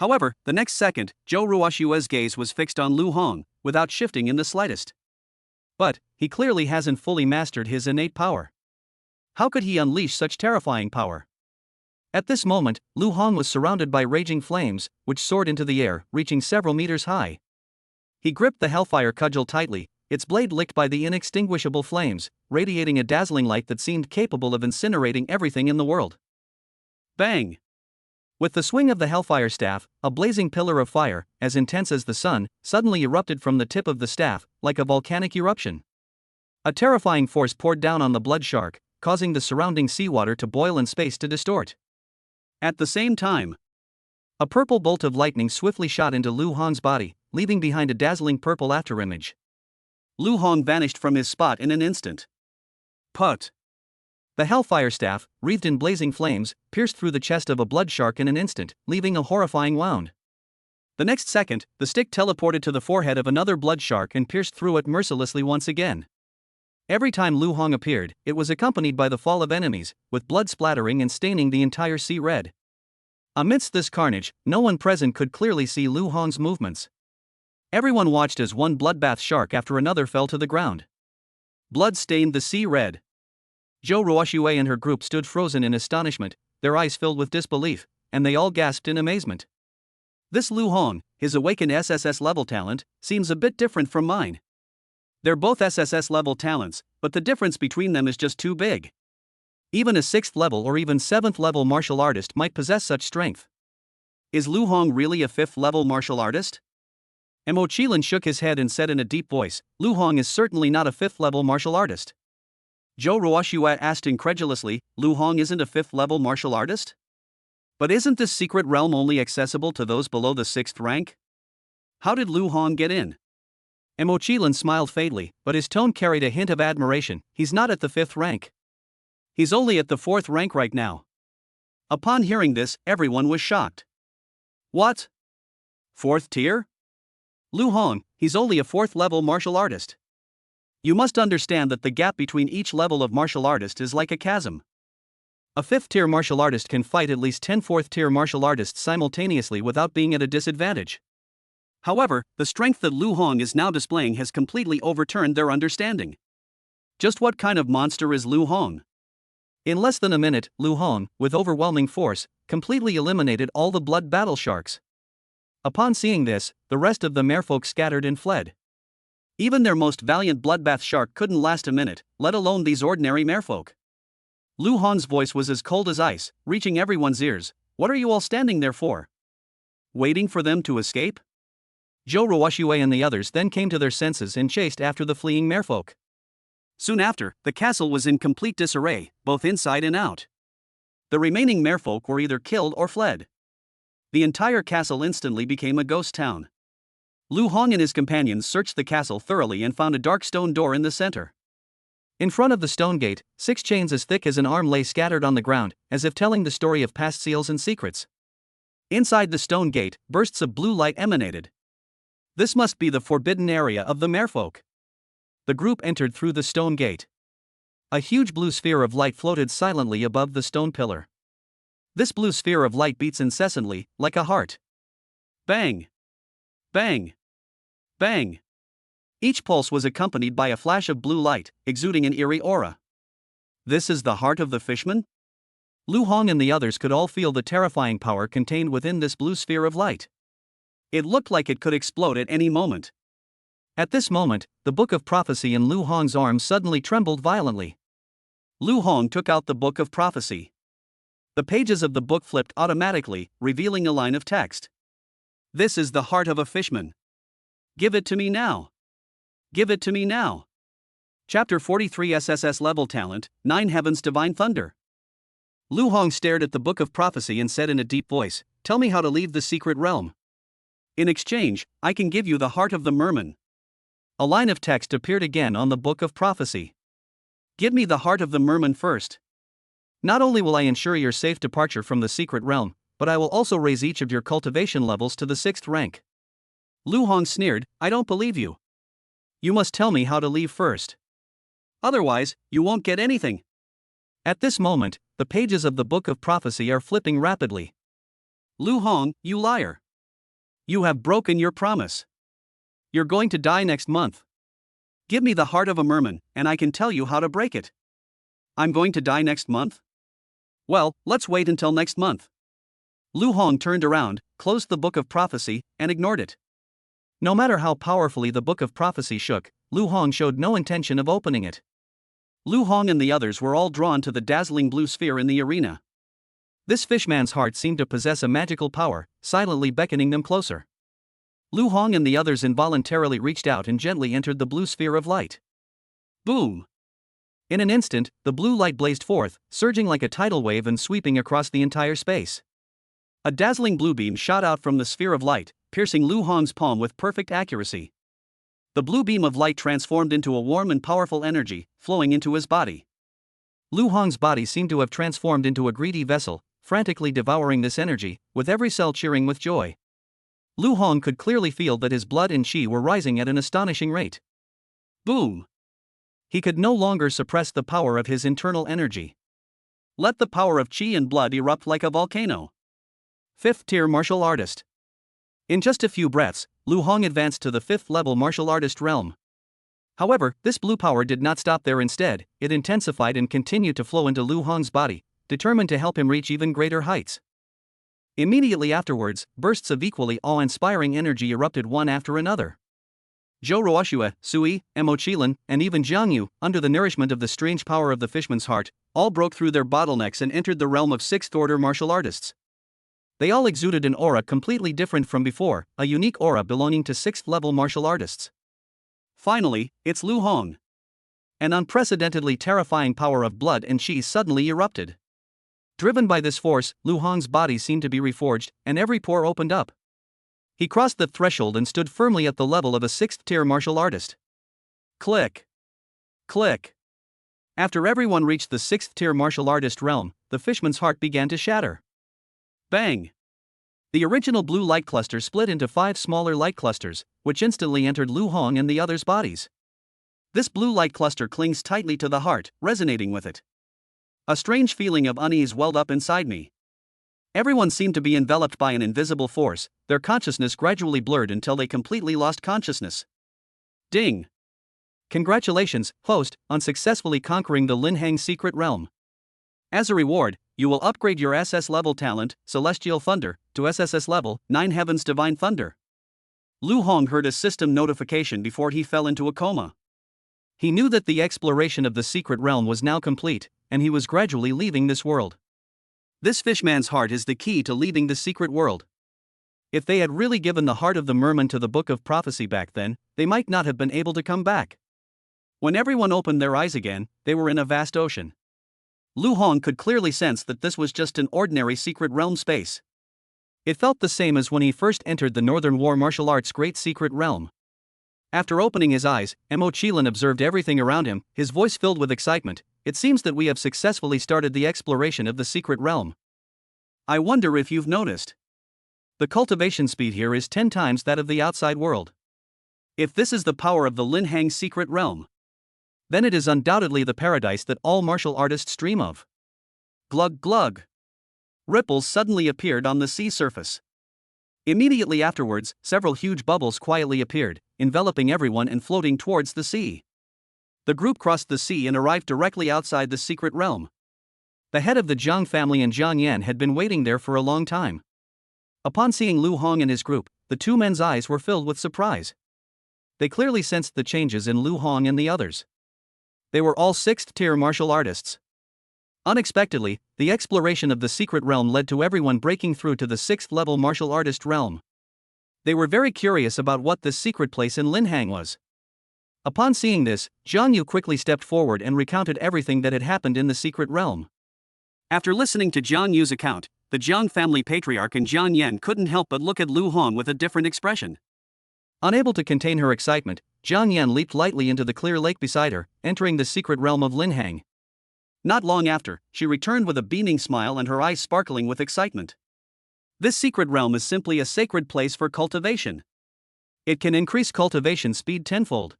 [SPEAKER 1] However, the next second, Zhou Ruoxue's gaze was fixed on Lu Hong, without shifting in the slightest. But, he clearly hasn't fully mastered his innate power. How could he unleash such terrifying power? At this moment, Lu Hong was surrounded by raging flames, which soared into the air, reaching several meters high. He gripped the hellfire cudgel tightly, its blade licked by the inextinguishable flames, radiating a dazzling light that seemed capable of incinerating everything in the world. Bang! With the swing of the hellfire staff, a blazing pillar of fire, as intense as the sun, suddenly erupted from the tip of the staff, like a volcanic eruption. A terrifying force poured down on the blood shark, causing the surrounding seawater to boil and space to distort. At the same time, a purple bolt of lightning swiftly shot into Lu Hong's body, leaving behind a dazzling purple afterimage. Lu Hong vanished from his spot in an instant. Put! The hellfire staff, wreathed in blazing flames, pierced through the chest of a blood shark in an instant, leaving a horrifying wound. The next second, the stick teleported to the forehead of another blood shark and pierced through it mercilessly once again. Every time Lu Hong appeared, it was accompanied by the fall of enemies, with blood splattering and staining the entire sea red. Amidst this carnage, no one present could clearly see Lu Hong's movements. Everyone watched as one bloodbath shark after another fell to the ground. Blood stained the sea red. Zhou Ruoxue and her group stood frozen in astonishment, their eyes filled with disbelief, and they all gasped in amazement. This Lu Hong, his awakened SSS level talent, seems a bit different from mine. They're both SSS level talents, but the difference between them is just too big. Even a 6th level or even 7th level martial artist might possess such strength. Is Lu Hong really a 5th level martial artist? Mo Qilin shook his head and said in a deep voice, Lu Hong is certainly not a 5th level martial artist. Zhou Ruoxue asked incredulously, Lu Hong isn't a 5th level martial artist? But isn't this secret realm only accessible to those below the 6th rank? How did Lu Hong get in? Mo Qilin smiled faintly, but his tone carried a hint of admiration. He's not at the 5th rank. He's only at the 4th rank right now. Upon hearing this, everyone was shocked. What? 4th tier? Lu Hong, he's only a 4th level martial artist. You must understand that the gap between each level of martial artist is like a chasm. A 5th tier martial artist can fight at least 10 4th tier martial artists simultaneously without being at a disadvantage. However, the strength that Lu Hong is now displaying has completely overturned their understanding. Just what kind of monster is Lu Hong? In less than a minute, Lu Hong, with overwhelming force, completely eliminated all the blood battle sharks. Upon seeing this, the rest of the merfolk scattered and fled. Even their most valiant bloodbath shark couldn't last a minute, let alone these ordinary merfolk. Lu Hong's voice was as cold as ice, reaching everyone's ears. What are you all standing there for? Waiting for them to escape? Zhou Ruoxue and the others then came to their senses and chased after the fleeing merfolk. Soon after, the castle was in complete disarray, both inside and out. The remaining merfolk were either killed or fled. The entire castle instantly became a ghost town. Lu Hong and his companions searched the castle thoroughly and found a dark stone door in the center. In front of the stone gate, 6 chains as thick as an arm lay scattered on the ground, as if telling the story of past seals and secrets. Inside the stone gate, bursts of blue light emanated. This must be the forbidden area of the merfolk. The group entered through the stone gate. A huge blue sphere of light floated silently above the stone pillar. This blue sphere of light beats incessantly, like a heart. Bang! Bang! Bang! Each pulse was accompanied by a flash of blue light, exuding an eerie aura. This is the heart of the fishman? Lu Hong and the others could all feel the terrifying power contained within this blue sphere of light. It looked like it could explode at any moment. At this moment, the Book of Prophecy in Lu Hong's arm suddenly trembled violently. Lu Hong took out the Book of Prophecy. The pages of the book flipped automatically, revealing a line of text. This is the heart of a fishman. Give it to me now. Give it to me now. Chapter 43 SSS Level Talent, 9 Heavens Divine Thunder. Lu Hong stared at the Book of Prophecy and said in a deep voice, Tell me how to leave the secret realm. In exchange, I can give you the heart of the merman. A line of text appeared again on the Book of Prophecy. Give me the heart of the merman first. Not only will I ensure your safe departure from the secret realm, but I will also raise each of your cultivation levels to the 6th rank. Lu Hong sneered, I don't believe you. You must tell me how to leave first. Otherwise, you won't get anything. At this moment, the pages of the Book of Prophecy are flipping rapidly. Lu Hong, you liar. You have broken your promise. You're going to die next month. Give me the heart of a merman, and I can tell you how to break it. I'm going to die next month? Well, let's wait until next month. Lu Hong turned around, closed the Book of Prophecy, and ignored it. No matter how powerfully the Book of Prophecy shook, Lu Hong showed no intention of opening it. Lu Hong and the others were all drawn to the dazzling blue sphere in the arena. This fishman's heart seemed to possess a magical power, silently beckoning them closer. Lu Hong and the others involuntarily reached out and gently entered the blue sphere of light. Boom! In an instant, the blue light blazed forth, surging like a tidal wave and sweeping across the entire space. A dazzling blue beam shot out from the sphere of light, piercing Lu Hong's palm with perfect accuracy. The blue beam of light transformed into a warm and powerful energy, flowing into his body. Lu Hong's body seemed to have transformed into a greedy vessel, frantically devouring this energy, with every cell cheering with joy. Lu Hong could clearly feel that his blood and qi were rising at an astonishing rate. Boom! He could no longer suppress the power of his internal energy. Let the power of qi and blood erupt like a volcano. 5th tier martial artist. In just a few breaths, Lu Hong advanced to the 5th level martial artist realm. However, this blue power did not stop there. Instead, it intensified and continued to flow into Lu Hong's body, determined to help him reach even greater heights. Immediately afterwards, bursts of equally awe-inspiring energy erupted one after another. Zhou Ruoxue, Sui, Mo Qilin, and even Jiang Yu, under the nourishment of the strange power of the fishman's heart, all broke through their bottlenecks and entered the realm of 6th order martial artists. They all exuded an aura completely different from before, a unique aura belonging to 6th level martial artists. Finally, it's Lu Hong. An unprecedentedly terrifying power of blood and chi suddenly erupted. Driven by this force, Lu Hong's body seemed to be reforged, and every pore opened up. He crossed the threshold and stood firmly at the level of a 6th tier martial artist. Click. Click. After everyone reached the 6th tier martial artist realm, the fishman's heart began to shatter. Bang! The original blue light cluster split into 5 smaller light clusters, which instantly entered Lu Hong and the others' bodies. This blue light cluster clings tightly to the heart, resonating with it. A strange feeling of unease welled up inside me. Everyone seemed to be enveloped by an invisible force, their consciousness gradually blurred until they completely lost consciousness. Ding! Congratulations, host, on successfully conquering the Linhang secret realm. As a reward, you will upgrade your SS level talent, Celestial Thunder, to SSS level, 9 Heaven's Divine Thunder. Lu Hong heard a system notification before he fell into a coma. He knew that the exploration of the secret realm was now complete, and he was gradually leaving this world. This fishman's heart is the key to leaving the secret world. If they had really given the heart of the merman to the Book of Prophecy back then, they might not have been able to come back. When everyone opened their eyes again, they were in a vast ocean. Lu Hong could clearly sense that this was just an ordinary secret realm space. It felt the same as when he first entered the Northern War martial arts great secret realm. After opening his eyes, Mo Qilin observed everything around him, his voice filled with excitement. It seems that we have successfully started the exploration of the secret realm. I wonder if you've noticed. The cultivation speed here is 10 times that of the outside world. If this is the power of the Linhang secret realm, then it is undoubtedly the paradise that all martial artists dream of. Glug glug. Ripples suddenly appeared on the sea surface. Immediately afterwards, several huge bubbles quietly appeared, enveloping everyone and floating towards the sea. The group crossed the sea and arrived directly outside the secret realm. The head of the Zhang family and Zhang Yan had been waiting there for a long time. Upon seeing Lu Hong and his group, the two men's eyes were filled with surprise. They clearly sensed the changes in Lu Hong and the others. They were all 6th tier martial artists. Unexpectedly, the exploration of the secret realm led to everyone breaking through to the 6th level martial artist realm. They were very curious about what this secret place in Linhang was. Upon seeing this, Zhang Yu quickly stepped forward and recounted everything that had happened in the secret realm. After listening to Zhang Yu's account, the Zhang family patriarch and Zhang Yan couldn't help but look at Lu Hong with a different expression. Unable to contain her excitement, Zhang Yan leaped lightly into the clear lake beside her, entering the secret realm of Linhang. Not long after, she returned with a beaming smile and her eyes sparkling with excitement. This secret realm is simply a sacred place for cultivation. It can increase cultivation speed tenfold.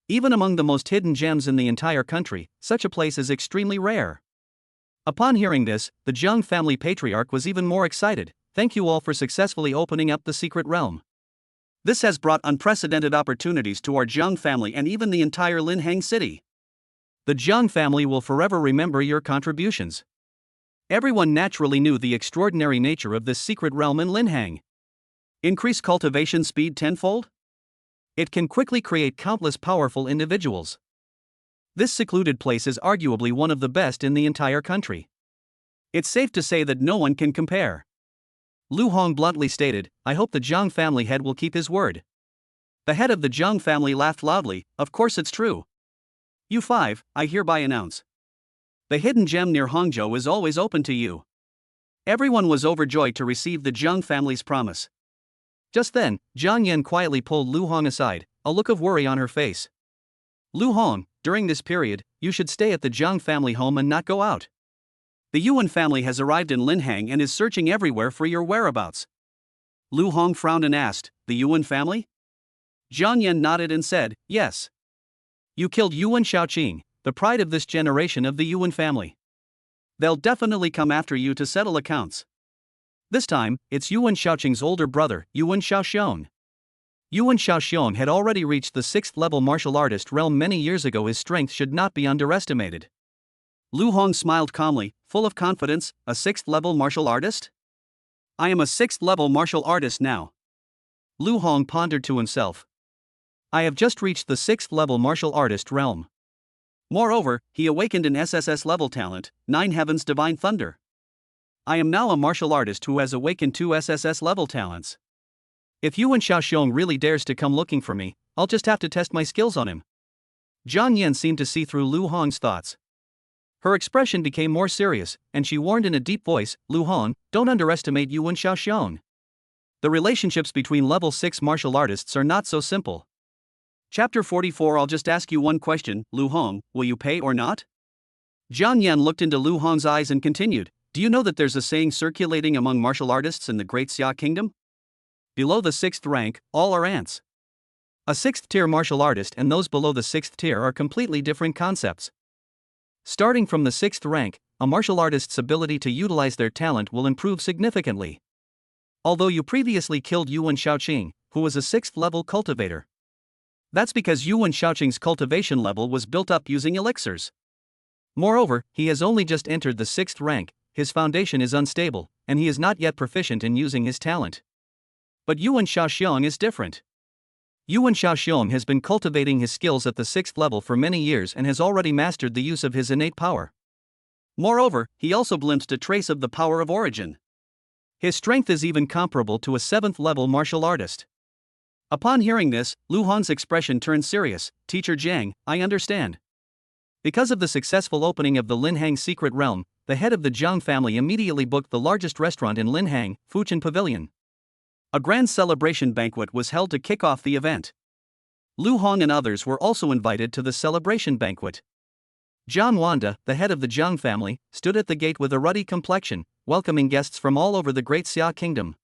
[SPEAKER 1] Even among the most hidden gems in the entire country, such a place is extremely rare. Upon hearing this, the Zhang family patriarch was even more excited. Thank you all for successfully opening up the secret realm. This has brought unprecedented opportunities to our Zhang family and even the entire Linhang city. The Zhang family will forever remember your contributions. Everyone naturally knew the extraordinary nature of this secret realm in Linhang. Increase cultivation speed tenfold? It can quickly create countless powerful individuals. This secluded place is arguably one of the best in the entire country. It's safe to say that no one can compare. Lu Hong bluntly stated, I hope the Zhang family head will keep his word. The head of the Zhang family laughed loudly, of course it's true. You 5, I hereby announce. The hidden gem near Hangzhou is always open to you. Everyone was overjoyed to receive the Zhang family's promise. Just then, Zhang Yan quietly pulled Lu Hong aside, a look of worry on her face. Lu Hong, during this period, you should stay at the Zhang family home and not go out. The Yuan family has arrived in Linhang and is searching everywhere for your whereabouts. Lu Hong frowned and asked, the Yuan family? Zhang Yan nodded and said, yes. You killed Yuan Shaoqing, the pride of this generation of the Yuan family. They'll definitely come after you to settle accounts. This time, it's Yuan Shaoqing's older brother, Yuan Shaoxiong. Yuan Shaoxiong had already reached the 6th level martial artist realm many years ago. His strength should not be underestimated. Lu Hong smiled calmly, full of confidence, a 6th level martial artist? I am a 6th level martial artist now. Lu Hong pondered to himself. I have just reached the 6th level martial artist realm. Moreover, he awakened an SSS level talent, 9 Heaven's Divine Thunder. I am now a martial artist who has awakened 2 SSS level talents. If Yuan Xiaoxiong really dares to come looking for me, I'll just have to test my skills on him. Jiang Yan seemed to see through Lu Hong's thoughts. Her expression became more serious, and she warned in a deep voice, Lu Hong, don't underestimate Yuan Xiaoxiong. The relationships between level 6 martial artists are not so simple. Chapter 44. I'll just ask you one question, Lu Hong, will you pay or not? Jiang Yan looked into Lu Hong's eyes and continued, do you know that there's a saying circulating among martial artists in the Great Xia Kingdom? Below the 6th rank, all are ants. A 6th tier martial artist and those below the 6th tier are completely different concepts. Starting from the 6th rank, a martial artist's ability to utilize their talent will improve significantly. Although you previously killed Yuan Xiaoqing, who was a 6th level cultivator. That's because Yuan Xiaoqing's cultivation level was built up using elixirs. Moreover, he has only just entered the 6th rank, his foundation is unstable, and he is not yet proficient in using his talent. But Yuan Xiaoxiong is different. Yuan Xiaoxiong has been cultivating his skills at the 6th level for many years and has already mastered the use of his innate power. Moreover, he also glimpsed a trace of the power of origin. His strength is even comparable to a 7th level martial artist. Upon hearing this, Lu Hong's expression turned serious. Teacher Jiang, I understand. Because of the successful opening of the Linhang secret realm, the head of the Jiang family immediately booked the largest restaurant in Linhang, Fuchin Pavilion. A grand celebration banquet was held to kick off the event. Lu Hong and others were also invited to the celebration banquet. Jiang Wanda, the head of the Jiang family, stood at the gate with a ruddy complexion, welcoming guests from all over the Great Xia Kingdom.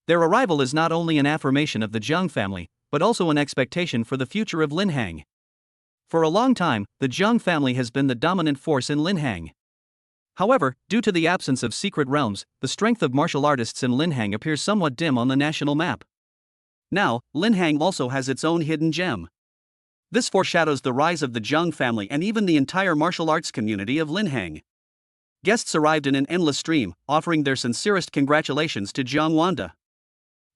[SPEAKER 1] Their arrival is not only an affirmation of the Jiang family, but also an expectation for the future of Linhang. For a long time, the Jiang family has been the dominant force in Linhang. However, due to the absence of secret realms, the strength of martial artists in Linhang appears somewhat dim on the national map. Now, Linhang also has its own hidden gem. This foreshadows the rise of the Jiang family and even the entire martial arts community of Linhang. Guests arrived in an endless stream, offering their sincerest congratulations to Jiang Wanda.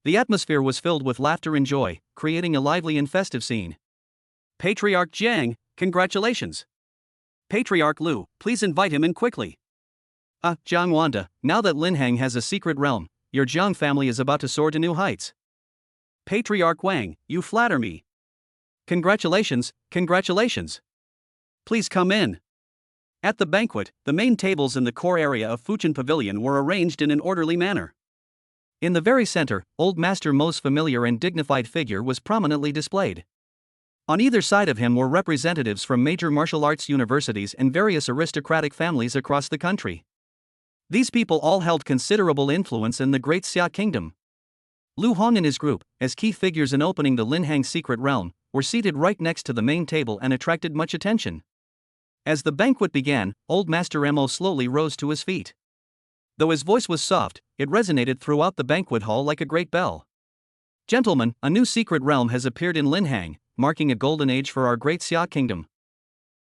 [SPEAKER 1] The atmosphere was filled with laughter and joy, creating a lively and festive scene. Patriarch Jiang, congratulations. Patriarch Lu, please invite him in quickly. Jiang Wanda, now that Linhang has a secret realm, your Jiang family is about to soar to new heights. Patriarch Wang, you flatter me. Congratulations, congratulations. Please come in. At the banquet, the main tables in the core area of Fuchin Pavilion were arranged in an orderly manner. In the very center, Old Master Mo's familiar and dignified figure was prominently displayed. On either side of him were representatives from major martial arts universities and various aristocratic families across the country. These people all held considerable influence in the Great Xia Kingdom. Lu Hong and his group, as key figures in opening the Linhang secret realm, were seated right next to the main table and attracted much attention. As the banquet began, Old Master Mo slowly rose to his feet. Though his voice was soft, it resonated throughout the banquet hall like a great bell. Gentlemen, a new secret realm has appeared in Linhang, marking a golden age for our Great Xia Kingdom.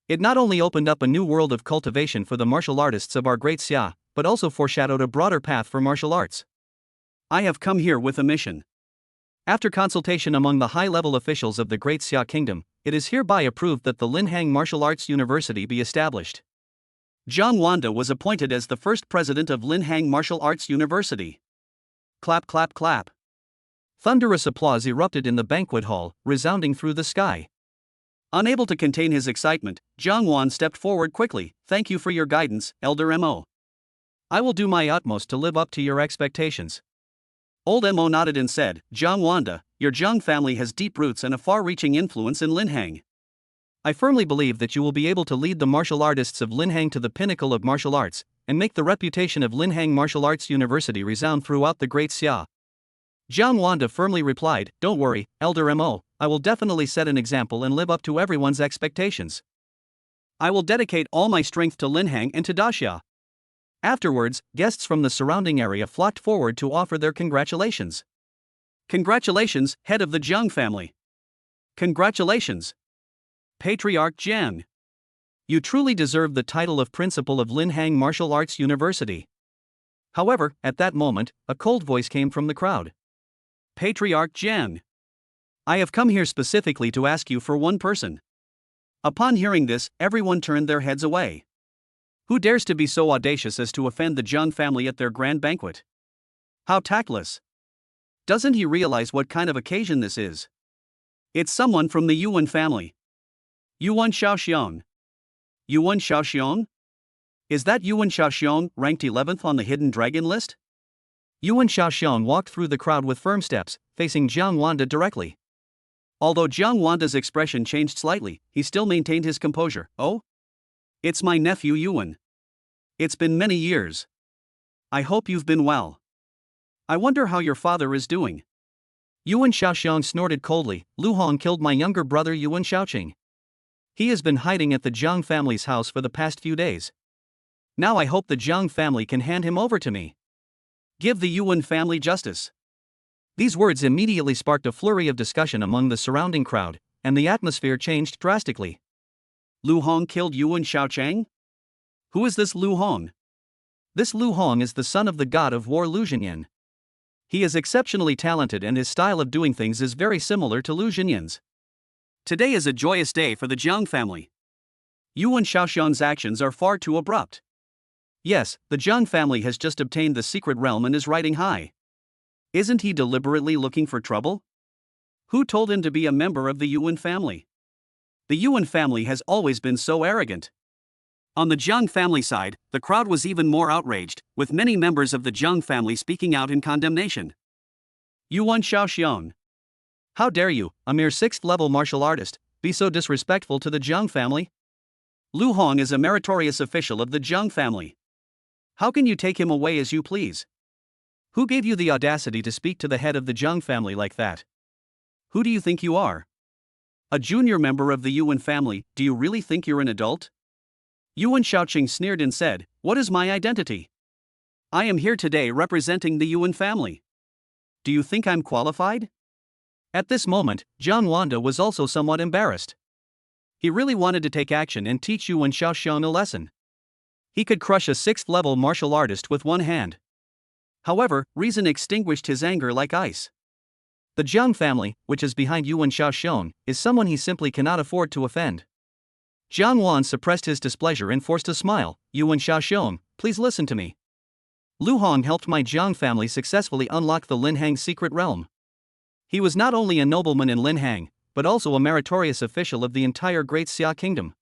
[SPEAKER 1] It not only opened up a new world of cultivation for the martial artists of our Great Xia, but also foreshadowed a broader path for martial arts. I have come here with a mission. After consultation among the high-level officials of the Great Xia Kingdom, it is hereby approved that the Linhang Martial Arts University be established. Jiang Wanda was appointed as the first president of Linhang Martial Arts University. Clap clap clap. Thunderous applause erupted in the banquet hall, resounding through the sky. Unable to contain his excitement, Jiang Wan stepped forward quickly. Thank you for your guidance, Elder Mo. I will do my utmost to live up to your expectations. Old Mo nodded and said, Jiang Wanda, your Jiang family has deep roots and a far-reaching influence in Linhang. I firmly believe that you will be able to lead the martial artists of Linhang to the pinnacle of martial arts, and make the reputation of Linhang Martial Arts University resound throughout the Great Xia. Jiang Wanda firmly replied, Don't worry, Elder Mo, I will definitely set an example and live up to everyone's expectations. I will dedicate all my strength to Linhang and to Daxia. Afterwards, guests from the surrounding area flocked forward to offer their congratulations. Congratulations, head of the Jiang family. Congratulations. Patriarch Jiang. You truly deserve the title of principal of Linhang Martial Arts University. However, at that moment, a cold voice came from the crowd. Patriarch Jiang. I have come here specifically to ask you for one person. Upon hearing this, everyone turned their heads away. Who dares to be so audacious as to offend the Jiang family at their grand banquet? How tactless! Doesn't he realize what kind of occasion this is? It's someone from the Yuan family. Yuan Xiaoxiong. Yuan Xiaoxiong? Is that Yuan Xiaoxiong, ranked 11th on the hidden dragon list? Yuan Xiaoxiong walked through the crowd with firm steps, facing Jiang Wanda directly. Although Jiang Wanda's expression changed slightly, he still maintained his composure. Oh? It's my nephew Yuan. It's been many years. I hope you've been well. I wonder how your father is doing. Yuan Xiaoxiong snorted coldly. Lu Hong killed my younger brother Yuan Xiaoqing. He has been hiding at the Jiang family's house for the past few days. Now I hope the Jiang family can hand him over to me. Give the Yuan family justice. These words immediately sparked a flurry of discussion among the surrounding crowd, and the atmosphere changed drastically. Lu Hong killed Yuan Xiaoqiang? Who is this Lu Hong? This Lu Hong is the son of the god of war Lu Jinyan. He is exceptionally talented and his style of doing things is very similar to Lu Jinyan's. Today is a joyous day for the Jiang family. Yuan Xiaoxiang's actions are far too abrupt. Yes, the Jiang family has just obtained the secret realm and is riding high. Isn't he deliberately looking for trouble? Who told him to be a member of the Yuan family? The Yuan family has always been so arrogant. On the Jiang family side, the crowd was even more outraged, with many members of the Jiang family speaking out in condemnation. Yuan Xiaoxiong. How dare you, a mere 6th level martial artist, be so disrespectful to the Jiang family? Lu Hong is a meritorious official of the Jiang family. How can you take him away as you please? Who gave you the audacity to speak to the head of the Jiang family like that? Who do you think you are? A junior member of the Yuan family, do you really think you're an adult? Yuan Xiaoqing sneered and said, "What is my identity? I am here today representing the Yuan family. Do you think I'm qualified?" At this moment, Jiang Wanda was also somewhat embarrassed. He really wanted to take action and teach Yuan Xiaoxiang a lesson. He could crush a 6th level martial artist with one hand. However, reason extinguished his anger like ice. The Jiang family, which is behind Yuan Xiaoxiang, is someone he simply cannot afford to offend. Jiang Wan suppressed his displeasure and forced a smile. Yuan Xiaoxiang, please listen to me. Lu Hong helped my Jiang family successfully unlock the Linhang secret realm. He was not only a nobleman in Linhang, but also a meritorious official of the entire Great Xia Kingdom.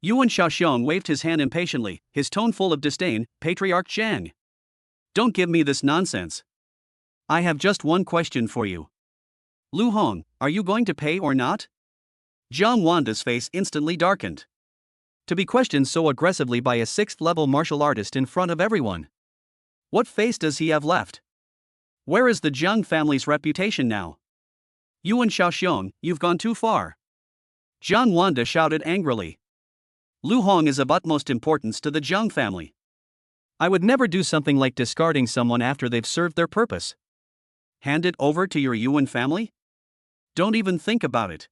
[SPEAKER 1] Yuan Xiaoxiang waved his hand impatiently, his tone full of disdain. Patriarch Zhang. Don't give me this nonsense. I have just one question for you. Lu Hong, are you going to pay or not? Jiang Wanda's face instantly darkened. To be questioned so aggressively by a 6th level martial artist in front of everyone. What face does he have left? Where is the Jiang family's reputation now? Yuan Xiaoxiang, you've gone too far. Jiang Wanda shouted angrily. Lu Hong is of utmost importance to the Jiang family. I would never do something like discarding someone after they've served their purpose. Hand it over to your Yuan family? Don't even think about it.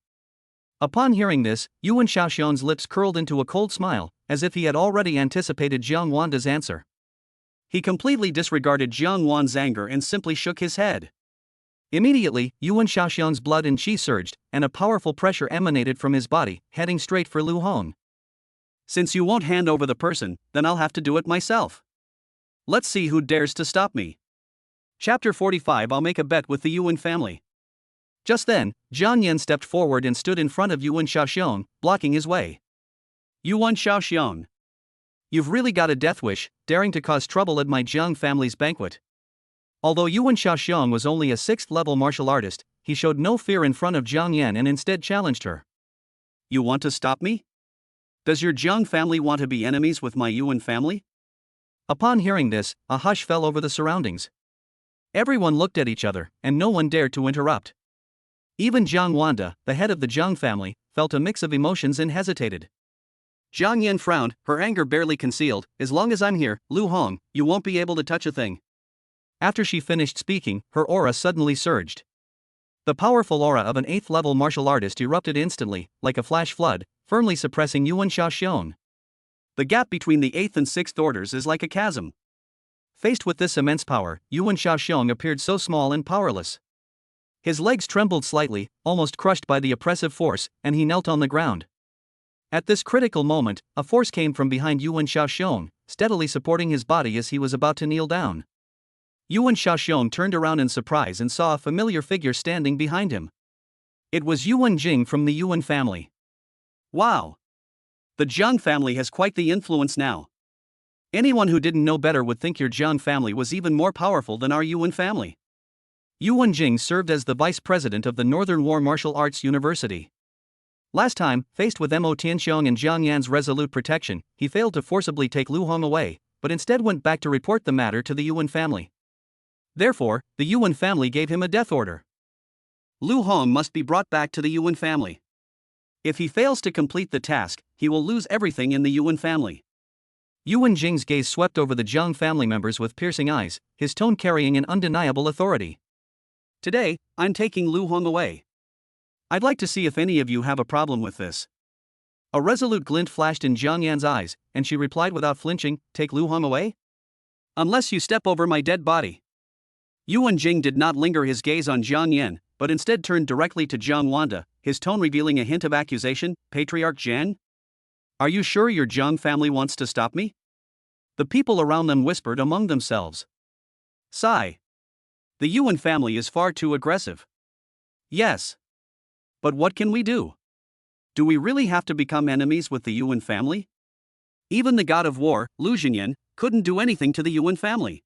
[SPEAKER 1] Upon hearing this, Yuan Xiaoxiang's lips curled into a cold smile, as if he had already anticipated Jiang Wanda's answer. He completely disregarded Jiang Wan's anger and simply shook his head. Immediately, Yuan Xiaoxiang's blood and qi surged, and a powerful pressure emanated from his body, heading straight for Lu Hong. Since you won't hand over the person, then I'll have to do it myself. Let's see who dares to stop me. Chapter 45. I'll make a bet with the Yuan family. Just then, Zhang Yan stepped forward and stood in front of Yuan Xiaoxiang, blocking his way. Yuan Xiaoxiang. You've really got a death wish, daring to cause trouble at my Jiang family's banquet. Although Yuan Xiaoxiang was only a 6th level martial artist, he showed no fear in front of Zhang Yan and instead challenged her. You want to stop me? Does your Jiang family want to be enemies with my Yuan family? Upon hearing this, a hush fell over the surroundings. Everyone looked at each other, and no one dared to interrupt. Even Jiang Wanda, the head of the Jiang family, felt a mix of emotions and hesitated. Zhang Yan frowned, her anger barely concealed. As long as I'm here, Lu Hong, you won't be able to touch a thing. After she finished speaking, her aura suddenly surged. The powerful aura of an 8th level martial artist erupted instantly, like a flash flood, firmly suppressing Yuan Xiaoxiang. The gap between the 8th and 6th orders is like a chasm. Faced with this immense power, Yuan Xiaoxiang appeared so small and powerless. His legs trembled slightly, almost crushed by the oppressive force, and he knelt on the ground. At this critical moment, a force came from behind Yuan Shaoxiong, steadily supporting his body as he was about to kneel down. Yuan Shaoxiong turned around in surprise and saw a familiar figure standing behind him. It was Yuan Jing from the Yuan family. Wow! The Jiang family has quite the influence now. Anyone who didn't know better would think your Jiang family was even more powerful than our Yuan family. Yuan Jing served as the vice president of the Northern War Martial Arts University. Last time, faced with Mo Tianxiong and Jiang Yan's resolute protection, he failed to forcibly take Lu Hong away, but instead went back to report the matter to the Yuan family. Therefore, the Yuan family gave him a death order. Lu Hong must be brought back to the Yuan family. If he fails to complete the task, he will lose everything in the Yuan family. Yuan Jing's gaze swept over the Jiang family members with piercing eyes, his tone carrying an undeniable authority. Today, I'm taking Lu Hong away. I'd like to see if any of you have a problem with this. A resolute glint flashed in Jiang Yan's eyes, and she replied without flinching, "Take Lu Hong away? Unless you step over my dead body." Yuan Jing did not linger his gaze on Jiang Yan, but instead turned directly to Jiang Wanda, his tone revealing a hint of accusation. "Patriarch Jiang? Are you sure your Jiang family wants to stop me?" The people around them whispered among themselves. Sigh. The Yuan family is far too aggressive. Yes. But what can we do? Do we really have to become enemies with the Yuan family? Even the god of war, Lu Xingyan, couldn't do anything to the Yuan family.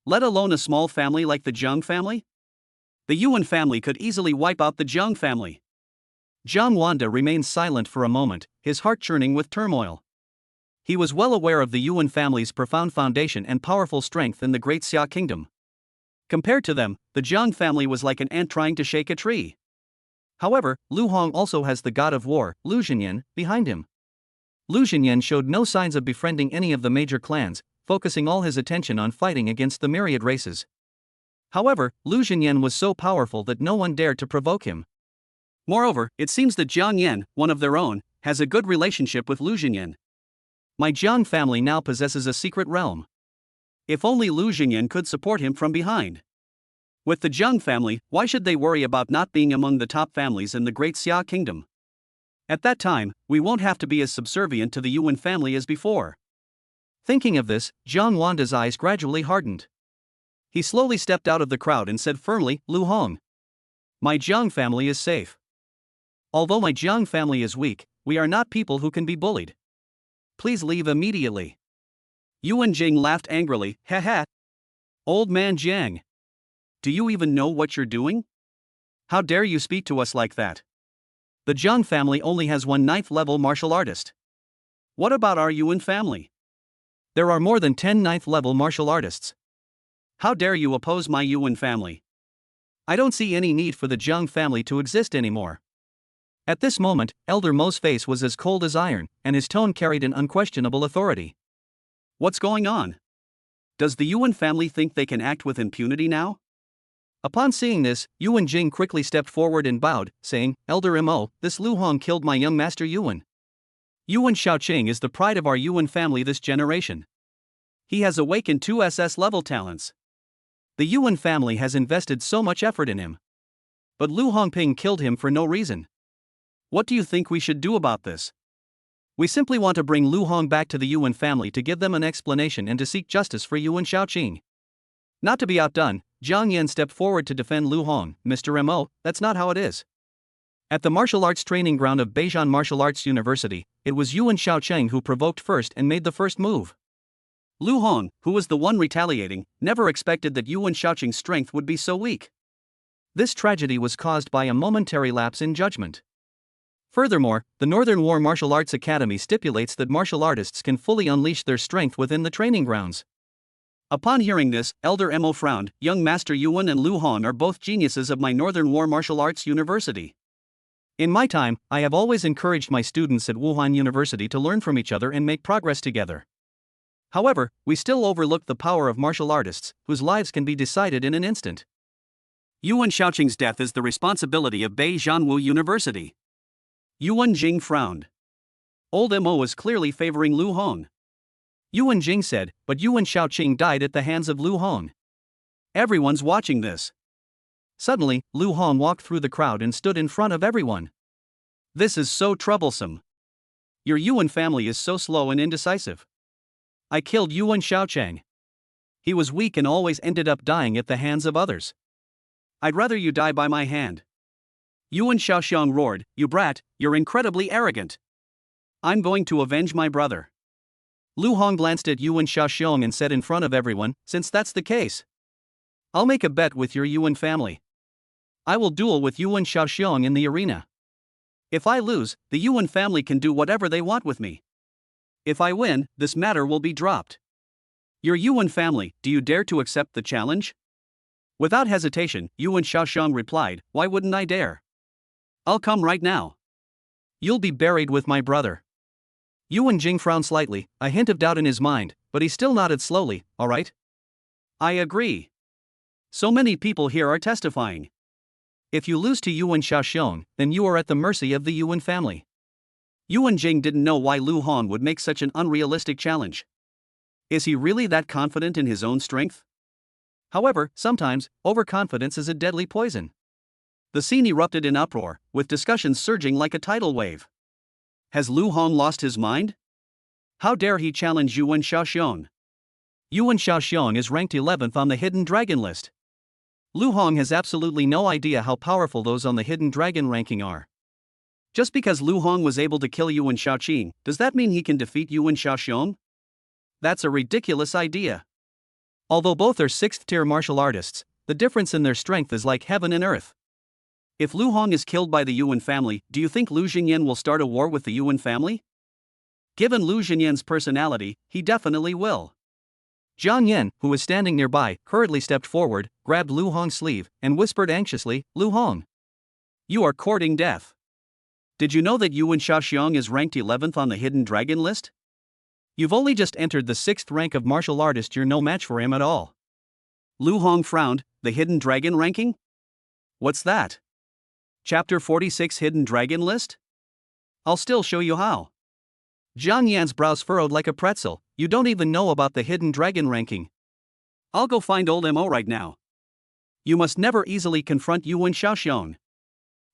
[SPEAKER 1] Let alone a small family like the Jiang family? The Yuan family could easily wipe out the Jiang family. Jiang Wanda remained silent for a moment, his heart churning with turmoil. He was well aware of the Yuan family's profound foundation and powerful strength in the Great Xia Kingdom. Compared to them, the Jiang family was like an ant trying to shake a tree. However, Lu Hong also has the god of war, Lu Xingyan, behind him. Lu Xingyan showed no signs of befriending any of the major clans, focusing all his attention on fighting against the myriad races. However, Lu Xingyan was so powerful that no one dared to provoke him. Moreover, it seems that Jiang Yan, one of their own, has a good relationship with Lu Xingyan. My Jiang family now possesses a secret realm. If only Lu Xingyan could support him from behind. With the Jiang family, why should they worry about not being among the top families in the Great Xia Kingdom? At that time, we won't have to be as subservient to the Yuan family as before. Thinking of this, Jiang Wanda's eyes gradually hardened. He slowly stepped out of the crowd and said firmly, "Lu Hong, my Jiang family is safe. Although my Jiang family is weak, we are not people who can be bullied. Please leave immediately." Yuan Jing laughed angrily, "Ha ha. Old man Jiang. Do you even know what you're doing? How dare you speak to us like that? The Jiang family only has one 9th level martial artist. What about our Yuan family? There are more than 10 9th level martial artists. How dare you oppose my Yuan family? I don't see any need for the Jiang family to exist anymore." At this moment, Elder Mo's face was as cold as iron, and his tone carried an unquestionable authority. What's going on? Does the Yuan family think they can act with impunity now? Upon seeing this, Yuan Jing quickly stepped forward and bowed, saying, "Elder Mo, this Lu Hong killed my young master Yuan. Yuan Shaoqing is the pride of our Yuan family this generation. He has awakened 2 SS level talents. The Yuan family has invested so much effort in him. But Lu Hongping killed him for no reason. What do you think we should do about this? We simply want to bring Lu Hong back to the Yuan family to give them an explanation and to seek justice for Yuan Shaoqing." Not to be outdone, Jiang Yan stepped forward to defend Lu Hong. "Mr. Mo, that's not how it is. At the martial arts training ground of Beijing Martial Arts University, it was Yuan Shaoqing who provoked first and made the first move. Lu Hong, who was the one retaliating, never expected that Yuan Shaoqing's strength would be so weak. This tragedy was caused by a momentary lapse in judgment. Furthermore, the Northern War Martial Arts Academy stipulates that martial artists can fully unleash their strength within the training grounds. Upon hearing this, Elder Mo frowned. "Young Master Yuan and Lu Hong are both geniuses of my Northern War Martial Arts University. In my time, I have always encouraged my students at Wuhan University to learn from each other and make progress together. However, we still overlook the power of martial artists, whose lives can be decided in an instant. Yuan Shaoqing's death is the responsibility of Beijing University." Yuan Jing frowned. Old Mo was clearly favoring Lu Hong. Yuan Jing said, "But Yuan Shaoqing died at the hands of Lu Hong. Everyone's watching this." Suddenly, Lu Hong walked through the crowd and stood in front of everyone. "This is so troublesome. Your Yuan family is so slow and indecisive. I killed Yuan Xiaochang. He was weak and always ended up dying at the hands of others. I'd rather you die by my hand. Yuan Xiaoxiang roared, You brat, you're incredibly arrogant. I'm going to avenge my brother. Lu Hong glanced at Yuan Xiaoxiang and said in front of everyone, Since that's the case, I'll make a bet with your Yuan family. I will duel with Yuan Xiaoxiang in the arena. If I lose, the Yuan family can do whatever they want with me. If I win, this matter will be dropped. Your Yuan family, do you dare to accept the challenge? Without hesitation, Yuan Xiaoxiang replied, Why wouldn't I dare? I'll come right now. You'll be buried with my brother. Yuan Jing frowned slightly, a hint of doubt in his mind, but he still nodded slowly, All right? I agree. So many people here are testifying. If you lose to Yuan Xiaoxiang, then you are at the mercy of the Yuan family. Yuan Jing didn't know why Lu Hong would make such an unrealistic challenge. Is he really that confident in his own strength? However, sometimes, overconfidence is a deadly poison. The scene erupted in uproar, with discussions surging like a tidal wave. Has Lu Hong lost his mind? How dare he challenge Yuan Xiaoxiang? Yuan Xiaoxiang is ranked 11th on the Hidden Dragon list. Lu Hong has absolutely no idea how powerful those on the Hidden Dragon ranking are. Just because Lu Hong was able to kill Yuan Xiaoqing, does that mean he can defeat Yuan Xiaoxiang? That's a ridiculous idea. Although both are 6th-tier martial artists, the difference in their strength is like heaven and earth. If Lu Hong is killed by the Yuan family, do you think Lu Xingyan will start a war with the Yuan family? Given Lu Xingyan's personality, he definitely will. Jiang Yan, who was standing nearby, hurriedly stepped forward, grabbed Lu Hong's sleeve, and whispered anxiously, Lu Hong, you are courting death. Did you know that Yuan Xiaoxiang is ranked 11th on the Hidden Dragon list? You've only just entered the 6th rank of martial artist, you're no match for him at all. Lu Hong frowned, the Hidden Dragon ranking? What's that? Chapter 46 Hidden Dragon list? I'll still show you how. Jiang Yan's brows furrowed like a pretzel, you don't even know about the Hidden Dragon ranking. I'll go find old Mo right now. You must never easily confront Yuan Xiaoxiang.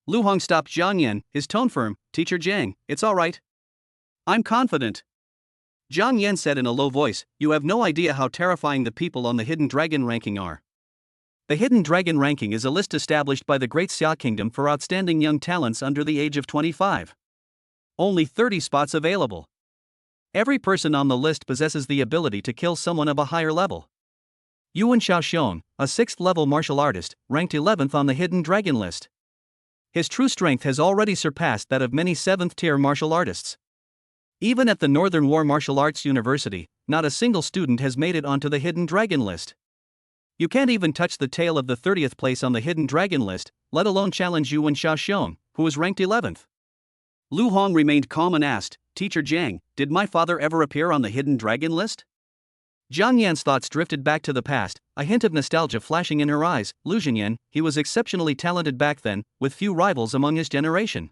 [SPEAKER 1] Lu Hong stopped Jiang Yan, his tone firm, Teacher Jiang, it's alright. I'm confident. Jiang Yan said in a low voice, You have no idea how terrifying the people on the Hidden Dragon ranking are. The Hidden Dragon ranking is a list established by the Great Xia Kingdom for outstanding young talents under the age of 25. Only 30 spots available. Every person on the list possesses the ability to kill someone of a higher level. Yuan Xiaoxiang, a 6th-level martial artist, ranked 11th on the Hidden Dragon list. His true strength has already surpassed that of many 7th-tier martial artists. Even at the Northern War Martial Arts University, not a single student has made it onto the Hidden Dragon list. You can't even touch the tail of the 30th place on the Hidden Dragon list, let alone challenge Yuan Xiaoxiang, who is ranked 11th. Lu Hong remained calm and asked, Teacher Jiang, did my father ever appear on the Hidden Dragon list? Jiang Yan's thoughts drifted back to the past, a hint of nostalgia flashing in her eyes. Lu Xingyan, he was exceptionally talented back then, with few rivals among his generation.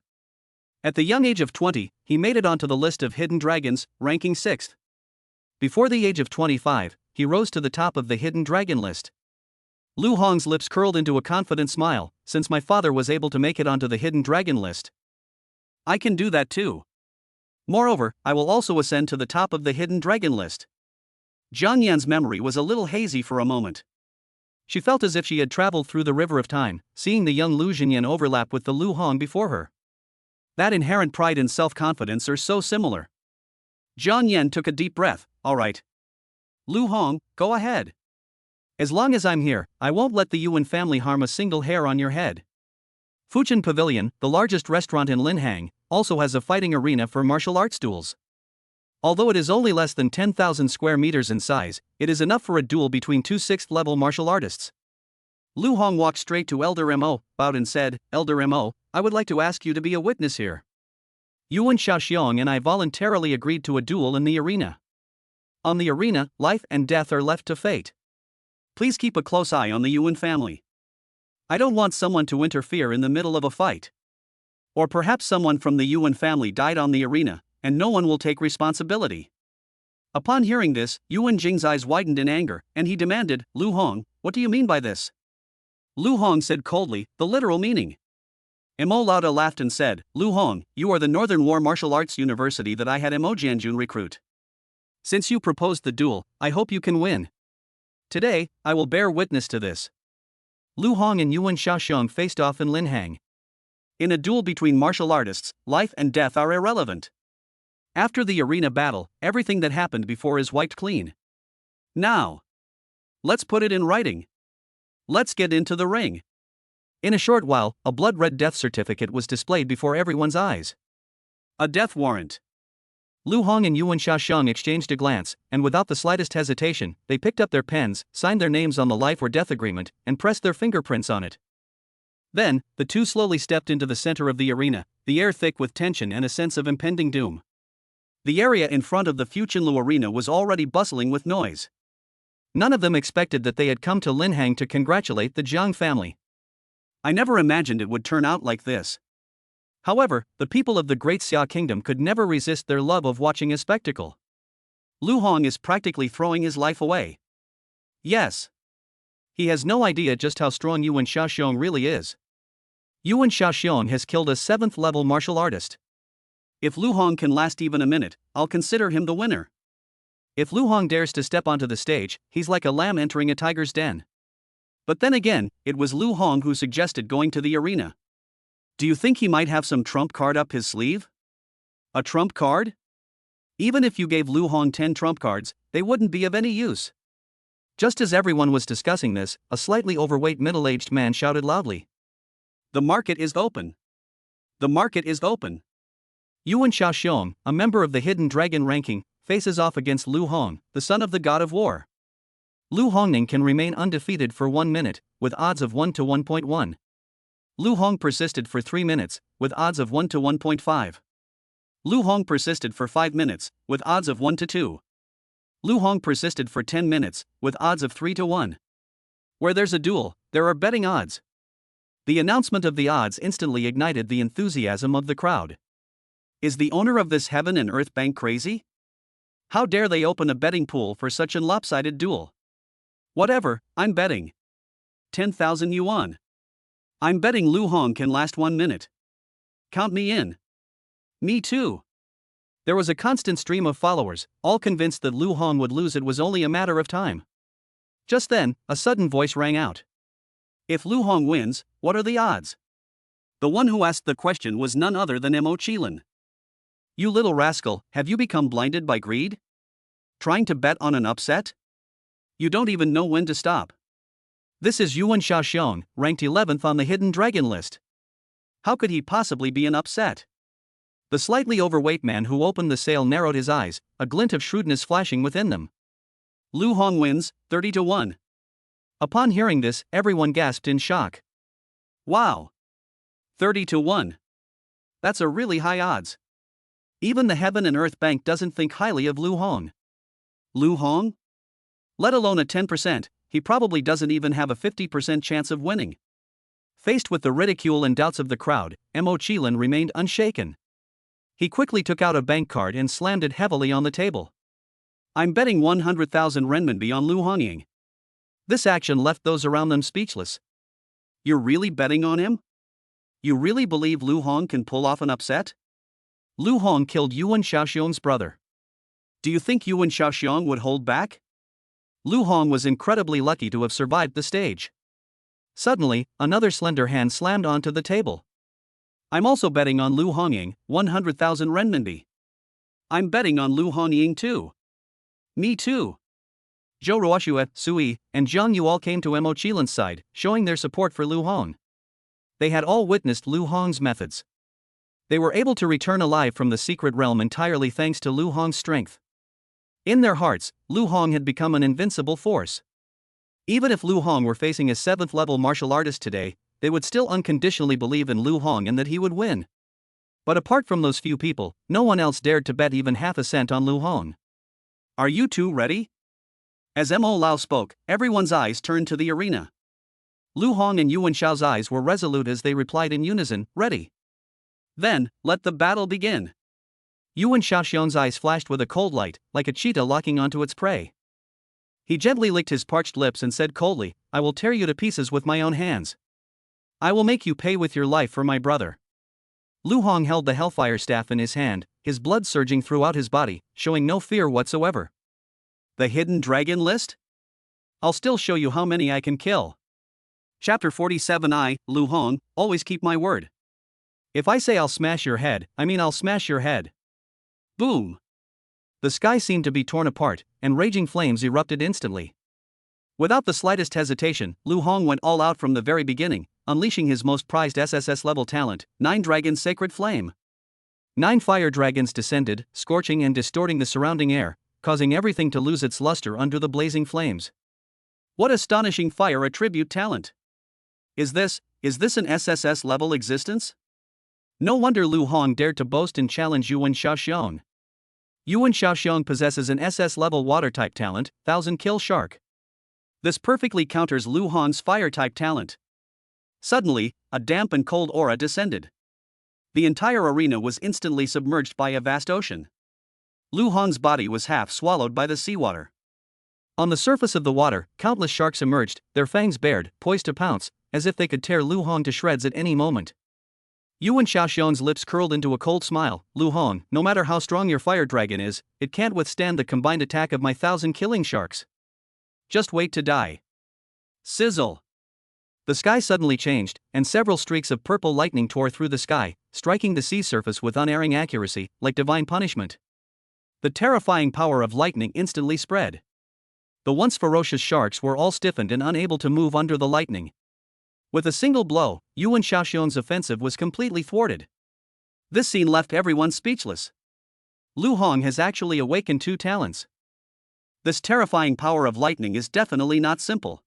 [SPEAKER 1] At the young age of 20, he made it onto the list of Hidden Dragons, ranking 6th. Before the age of 25, he rose to the top of the Hidden Dragon list. Lu Hong's lips curled into a confident smile, Since my father was able to make it onto the Hidden Dragon list, I can do that too. Moreover, I will also ascend to the top of the Hidden Dragon list. Jiang Yan's memory was a little hazy for a moment. She felt as if she had traveled through the river of time, seeing the young Lu Xingyan overlap with the Lu Hong before her. That inherent pride and self-confidence are so similar. Jiang Yan took a deep breath, All right. Lu Hong, go ahead. As long as I'm here, I won't let the Yuan family harm a single hair on your head. Fuchin Pavilion, the largest restaurant in Linhang, also has a fighting arena for martial arts duels. Although it is only less than 10,000 square meters in size, it is enough for a duel between two 6th-level martial artists. Lu Hong walked straight to Elder Mo, bowed and said, Elder Mo, I would like to ask you to be a witness here. Yuan Xiaoxiang and I voluntarily agreed to a duel in the arena. On the arena, life and death are left to fate. Please keep a close eye on the Yuan family. I don't want someone to interfere in the middle of a fight. Or perhaps someone from the Yuan family died on the arena, and no one will take responsibility. Upon hearing this, Yuan Jing's eyes widened in anger, and he demanded, Lu Hong, what do you mean by this? Lu Hong said coldly, the literal meaning. Mo Lauda laughed and said, Lu Hong, you are the Northern War Martial Arts University that I had Mo Jianjun recruit. Since you proposed the duel, I hope you can win. Today, I will bear witness to this. Lu Hong and Yuan Xiaoxiong faced off in Linhang. In a duel between martial artists, life and death are irrelevant. After the arena battle, everything that happened before is wiped clean. Now, let's put it in writing. Let's get into the ring. In a short while, a blood-red death certificate was displayed before everyone's eyes. A death warrant. Lu Hong and Yuan Xiaoxiong exchanged a glance, and without the slightest hesitation, they picked up their pens, signed their names on the life or death agreement, and pressed their fingerprints on it. Then, the two slowly stepped into the center of the arena, the air thick with tension and a sense of impending doom. The area in front of the Fuchinlu Arena was already bustling with noise. None of them expected that they had come to Linhang to congratulate the Jiang family. I never imagined it would turn out like this. However, the people of the Great Xia Kingdom could never resist their love of watching a spectacle. Lu Hong is practically throwing his life away. Yes. He has no idea just how strong Yuan Xiaoxiong really is. Yuan Xiaoxiong has killed a 7th-level martial artist. If Lu Hong can last even a minute, I'll consider him the winner. If Lu Hong dares to step onto the stage, he's like a lamb entering a tiger's den. But then again, it was Lu Hong who suggested going to the arena. Do you think he might have some trump card up his sleeve? A trump card? Even if you gave Lu Hong 10 trump cards, they wouldn't be of any use. Just as everyone was discussing this, a slightly overweight middle-aged man shouted loudly. The market is open. The market is open. Yuan Xiaoxiong, a member of the Hidden Dragon ranking, faces off against Lu Hong, the son of the god of war. Lu Hongning can remain undefeated for 1 minute, with odds of 1 to 1.1. Lu Hong persisted for 3 minutes, with odds of 1 to 1.5. Lu Hong persisted for 5 minutes, with odds of 1 to 2. Lu Hong persisted for 10 minutes, with odds of 3 to 1. Where there's a duel, there are betting odds. The announcement of the odds instantly ignited the enthusiasm of the crowd. Is the owner of this heaven and earth bank crazy? How dare they open a betting pool for such a lopsided duel? Whatever, I'm betting. 10,000 yuan. I'm betting Lu Hong can last 1 minute. Count me in. Me too. There was a constant stream of followers, all convinced that Lu Hong would lose. It was only a matter of time. Just then, a sudden voice rang out. If Lu Hong wins, what are the odds? The one who asked the question was none other than Mo Qilin. You little rascal, have you become blinded by greed? Trying to bet on an upset? You don't even know when to stop. This is Yuan Xiaoxiong, ranked 11th on the Hidden Dragon list. How could he possibly be an upset? The slightly overweight man who opened the sale narrowed his eyes, a glint of shrewdness flashing within them. Lu Hong wins, 30 to 1. Upon hearing this, everyone gasped in shock. Wow! 30 to 1. That's a really high odds. Even the Heaven and Earth Bank doesn't think highly of Lu Hong. Lu Hong? Let alone a 10%, he probably doesn't even have a 50% chance of winning. Faced with the ridicule and doubts of the crowd, Mo Qilin remained unshaken. He quickly took out a bank card and slammed it heavily on the table. I'm betting 100,000 renminbi on Lu Hongying. This action left those around them speechless. You're really betting on him? You really believe Lu Hong can pull off an upset? Lu Hong killed Yuan Xiaoxiong's brother. Do you think Yuan Xiaoxiong would hold back? Lu Hong was incredibly lucky to have survived the stage. Suddenly, another slender hand slammed onto the table. I'm also betting on Lu Hongying, 100,000 renminbi. I'm betting on Lu Hongying too. Me too. Zhou Ruoxue, Sui, and Zhang Yu all came to Mo Qilin's side, showing their support for Lu Hong. They had all witnessed Lu Hong's methods. They were able to return alive from the secret realm entirely thanks to Lu Hong's strength. In their hearts, Lu Hong had become an invincible force. Even if Lu Hong were facing a 7th-level martial artist today, they would still unconditionally believe in Lu Hong and that he would win. But apart from those few people, no one else dared to bet even half a cent on Lu Hong. Are you two ready? As Mo Lao spoke, everyone's eyes turned to the arena. Lu Hong and Yuan Xiao's eyes were resolute as they replied in unison, ready. Then, let the battle begin. Yuan Xiaoxiong's eyes flashed with a cold light, like a cheetah locking onto its prey. He gently licked his parched lips and said coldly, I will tear you to pieces with my own hands. I will make you pay with your life for my brother. Lu Hong held the Hellfire Staff in his hand, his blood surging throughout his body, showing no fear whatsoever. The Hidden Dragon List? I'll still show you how many I can kill. Chapter 47. Lu Hong, always keep my word. If I say I'll smash your head, I mean I'll smash your head. Boom! The sky seemed to be torn apart, and raging flames erupted instantly. Without the slightest hesitation, Lu Hong went all out from the very beginning, unleashing his most prized SSS-level talent, 9 Dragons Sacred Flame. 9 fire dragons descended, scorching and distorting the surrounding air, causing everything to lose its luster under the blazing flames. What astonishing fire attribute talent! Is this an SSS-level existence? No wonder Lu Hong dared to boast and challenge Yuan Xiaoxiong. Yuan Xiaoxiong possesses an SS-level water-type talent, 1000 Kill Shark. This perfectly counters Lu Hong's fire-type talent. Suddenly, a damp and cold aura descended. The entire arena was instantly submerged by a vast ocean. Lu Hong's body was half swallowed by the seawater. On the surface of the water, countless sharks emerged, their fangs bared, poised to pounce, as if they could tear Lu Hong to shreds at any moment. Yuan Xiaoxiong's lips curled into a cold smile. Lu Hong, no matter how strong your fire dragon is, it can't withstand the combined attack of my 1000 killing sharks. Just wait to die. Sizzle! The sky suddenly changed, and several streaks of purple lightning tore through the sky, striking the sea surface with unerring accuracy, like divine punishment. The terrifying power of lightning instantly spread. The once ferocious sharks were all stiffened and unable to move under the lightning. With a single blow, Yuan Xiaoxiong's offensive was completely thwarted. This scene left everyone speechless. Lu Hong has actually awakened 2 talents. This terrifying power of lightning is definitely not simple.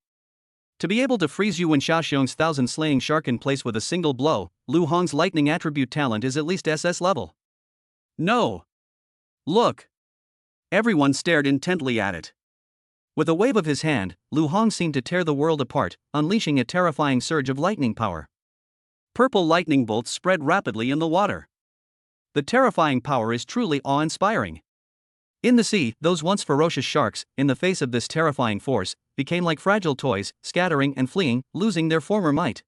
[SPEAKER 1] To be able to freeze Yuan Xiaoxiong's 1000 slaying shark in place with a single blow, Lu Hong's lightning attribute talent is at least SS level. No! Look! Everyone stared intently at it. With a wave of his hand, Lu Hong seemed to tear the world apart, unleashing a terrifying surge of lightning power. Purple lightning bolts spread rapidly in the water. The terrifying power is truly awe-inspiring. In the sea, those once ferocious sharks, in the face of this terrifying force, became like fragile toys, scattering and fleeing, losing their former might.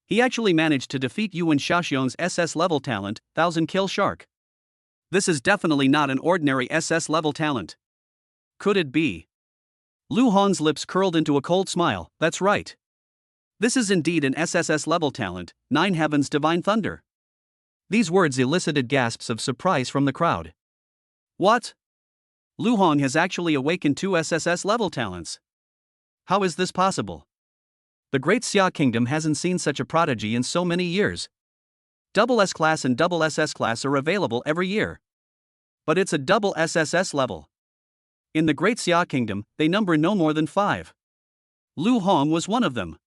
[SPEAKER 1] He actually managed to defeat Yuan Xiaoxiong's SS-level talent, 1000 Kill Shark. This is definitely not an ordinary SS-level talent. Could it be? Lu Hong's lips curled into a cold smile. That's right. This is indeed an SSS-level talent, 9 Heaven's Divine Thunder. These words elicited gasps of surprise from the crowd. What? Lu Hong has actually awakened 2 SSS-level talents. How is this possible? The Great Xia Kingdom hasn't seen such a prodigy in so many years. Double S-Class and double SS-Class are available every year. But it's a double SSS level. In the Great Xia Kingdom, they number no more than 5. Lu Hong was one of them.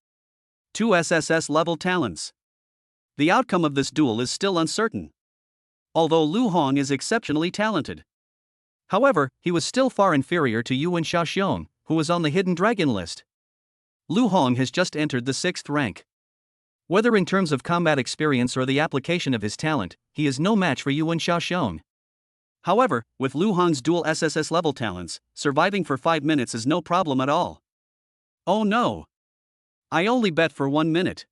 [SPEAKER 1] 2 SSS-level talents. The outcome of this duel is still uncertain. Although Lu Hong is exceptionally talented. However, he was still far inferior to Yuan Xiaoxiong, who was on the Hidden Dragon list. Lu Hong has just entered the 6th rank. Whether in terms of combat experience or the application of his talent, he is no match for Yuan Xiaoxiong. However, with Lu Hong's dual SSS level talents, surviving for 5 minutes is no problem at all. Oh no! I only bet for 1 minute.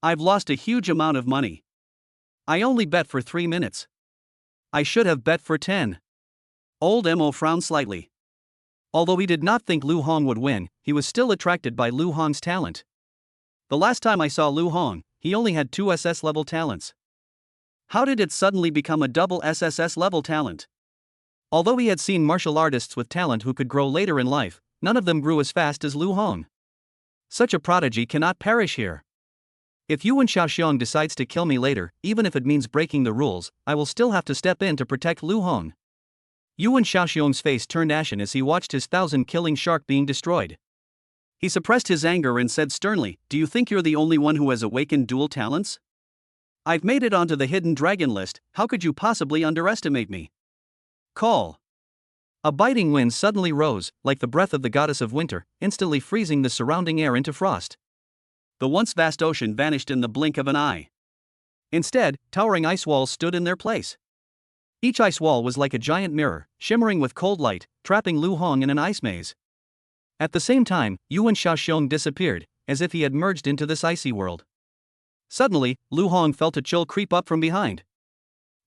[SPEAKER 1] I've lost a huge amount of money. I only bet for 3 minutes. I should have bet for 10. Old Mo frowned slightly. Although he did not think Lu Hong would win, he was still attracted by Lu Hong's talent. The last time I saw Lu Hong, he only had 2 SS level talents. How did it suddenly become a double SSS level talent? Although he had seen martial artists with talent who could grow later in life, none of them grew as fast as Lu Hong. Such a prodigy cannot perish here. If Yuan Xiaoxiong decides to kill me later, even if it means breaking the rules, I will still have to step in to protect Lu Hong. Yuan Xiaoxiong's face turned ashen as he watched his 1000 killing shark being destroyed. He suppressed his anger and said sternly, "Do you think you're the only one who has awakened dual talents? I've made it onto the Hidden Dragon list, how could you possibly underestimate me?" Call. A biting wind suddenly rose, like the breath of the goddess of winter, instantly freezing the surrounding air into frost. The once vast ocean vanished in the blink of an eye. Instead, towering ice walls stood in their place. Each ice wall was like a giant mirror, shimmering with cold light, trapping Lu Hong in an ice maze. At the same time, Yuan Xiaoxiong disappeared, as if he had merged into this icy world. Suddenly, Lu Hong felt a chill creep up from behind.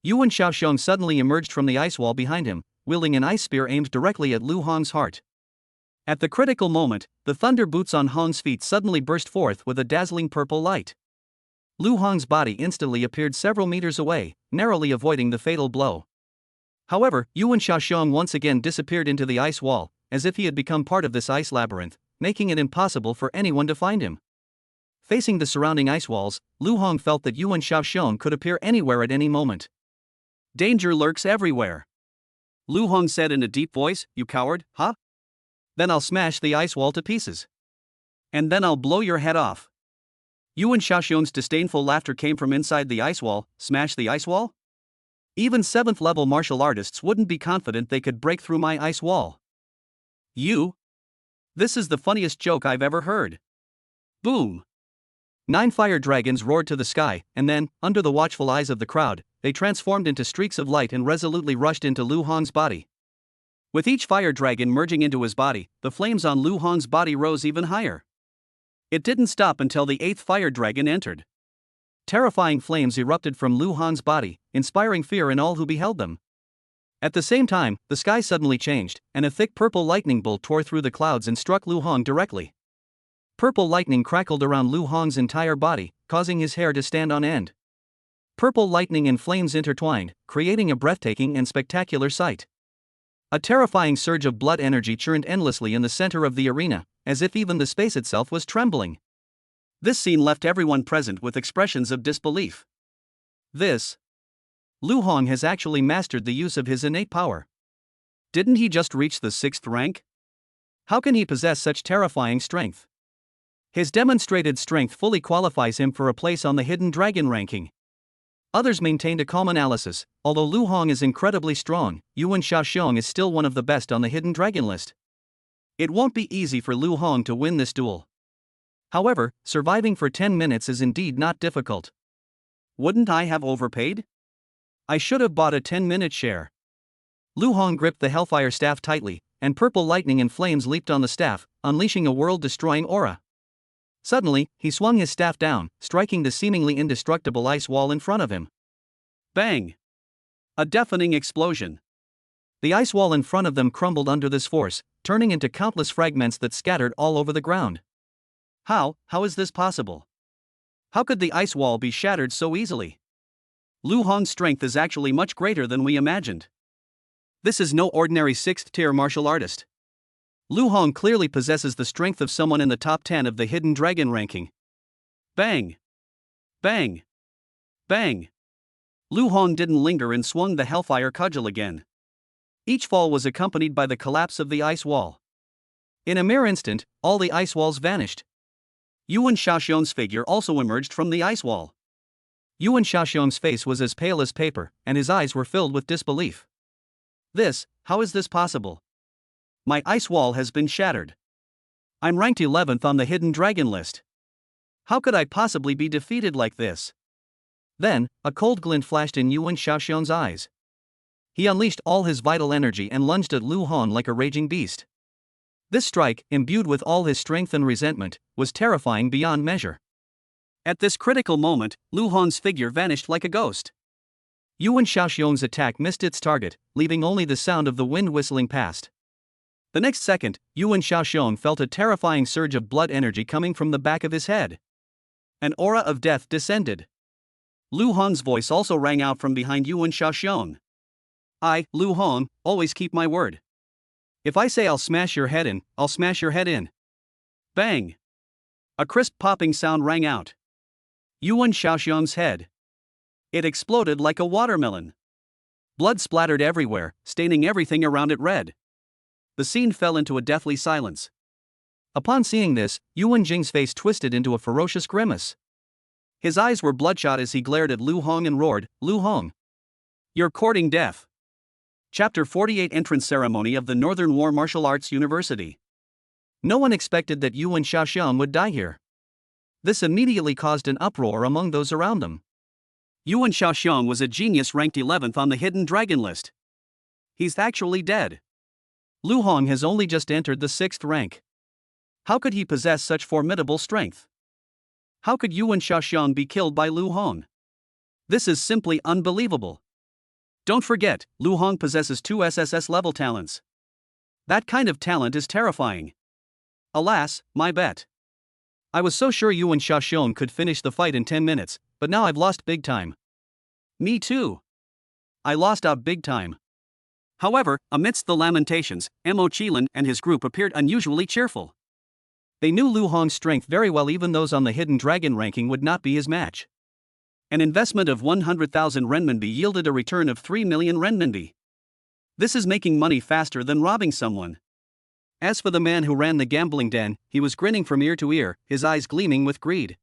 [SPEAKER 1] Yuan Xiaoxiong suddenly emerged from the ice wall behind him, wielding an ice spear aimed directly at Lu Hong's heart. At the critical moment, the thunder boots on Hong's feet suddenly burst forth with a dazzling purple light. Lu Hong's body instantly appeared several meters away, narrowly avoiding the fatal blow. However, Yuan Xiaoxiong once again disappeared into the ice wall, as if he had become part of this ice labyrinth, making it impossible for anyone to find him. Facing the surrounding ice walls, Lu Hong felt that Yuan Xiaoxiong could appear anywhere at any moment. Danger lurks everywhere. Lu Hong said in a deep voice, "You coward, huh? Then I'll smash the ice wall to pieces. And then I'll blow your head off." Yuan Xiaoxiong's disdainful laughter came from inside the ice wall. Smash the ice wall? Even 7th level martial artists wouldn't be confident they could break through my ice wall. You? This is the funniest joke I've ever heard. Boom! 9 fire dragons roared to the sky, and then, under the watchful eyes of the crowd, they transformed into streaks of light and resolutely rushed into Lu Hong's body. With each fire dragon merging into his body, the flames on Lu Hong's body rose even higher. It didn't stop until the 8th fire dragon entered. Terrifying flames erupted from Lu Hong's body, inspiring fear in all who beheld them. At the same time, the sky suddenly changed, and a thick purple lightning bolt tore through the clouds and struck Lu Hong directly. Purple lightning crackled around Lu Hong's entire body, causing his hair to stand on end. Purple lightning and flames intertwined, creating a breathtaking and spectacular sight. A terrifying surge of blood energy churned endlessly in the center of the arena, as if even the space itself was trembling. This scene left everyone present with expressions of disbelief. Lu Hong has actually mastered the use of his innate power. Didn't he just reach the 6th rank? How can he possess such terrifying strength? His demonstrated strength fully qualifies him for a place on the Hidden Dragon ranking. Others maintained a calm analysis. Although Lu Hong is incredibly strong, Yuan Xiaoxiong is still one of the best on the Hidden Dragon list. It won't be easy for Lu Hong to win this duel. However, surviving for 10 minutes is indeed not difficult. Wouldn't I have overpaid? I should have bought a 10-minute share. Lu Hong gripped the Hellfire staff tightly, and purple lightning and flames leaped on the staff, unleashing a world-destroying aura. Suddenly, he swung his staff down, striking the seemingly indestructible ice wall in front of him. Bang! A deafening explosion. The ice wall in front of them crumbled under this force, turning into countless fragments that scattered all over the ground. How is this possible? How could the ice wall be shattered so easily? Lu Hong's strength is actually much greater than we imagined. This is no ordinary 6th-tier martial artist. Lu Hong clearly possesses the strength of someone in the top 10 of the Hidden Dragon ranking. Bang! Bang! Bang! Lu Hong didn't linger and swung the Hellfire cudgel again. Each fall was accompanied by the collapse of the ice wall. In a mere instant, all the ice walls vanished. Yuan Xiaoxiong's figure also emerged from the ice wall. Yuan Xiaoxiong's face was as pale as paper, and his eyes were filled with disbelief. How is this possible? My ice wall has been shattered. I'm ranked 11th on the Hidden Dragon list. How could I possibly be defeated like this? Then, a cold glint flashed in Yuan Xiaoxiong's eyes. He unleashed all his vital energy and lunged at Lu Hong like a raging beast. This strike, imbued with all his strength and resentment, was terrifying beyond measure. At this critical moment, Lu Hong's figure vanished like a ghost. Yuan Xiaoxiong's attack missed its target, leaving only the sound of the wind whistling past. The next second, Yuan Xiaoxiong felt a terrifying surge of blood energy coming from the back of his head. An aura of death descended. Lu Hong's voice also rang out from behind Yuan Xiaoxiong. I, Lu Hong, always keep my word. If I say I'll smash your head in, I'll smash your head in. Bang! A crisp popping sound rang out. Yuan Xiaoxiong's head. It exploded like a watermelon. Blood splattered everywhere, staining everything around it red. The scene fell into a deathly silence. Upon seeing this, Yuan Jing's face twisted into a ferocious grimace. His eyes were bloodshot as he glared at Lu Hong and roared, "Lu Hong! You're courting death." Chapter 48 Entrance Ceremony of the Northern War Martial Arts University. No one expected that Yuan Xiaoxiong would die here. This immediately caused an uproar among those around them. Yuan Xiaoxiong was a genius ranked 11th on the Hidden Dragon list. He's actually dead. Lu Hong has only just entered the 6th rank. How could he possess such formidable strength? How could Yuan Shaoxiang be killed by Lu Hong? This is simply unbelievable. Don't forget, Lu Hong possesses 2 SSS level talents. That kind of talent is terrifying. Alas, my bet. I was so sure Yuan Shaoxiang could finish the fight in 10 minutes, but now I've lost big time. Me too. I lost out big time. However, amidst the lamentations, Mo Qilin and his group appeared unusually cheerful. They knew Lu Hong's strength very well, even those on the Hidden Dragon ranking would not be his match. An investment of 100,000 renminbi yielded a return of 3 million renminbi. This is making money faster than robbing someone. As for the man who ran the gambling den, he was grinning from ear to ear, his eyes gleaming with greed.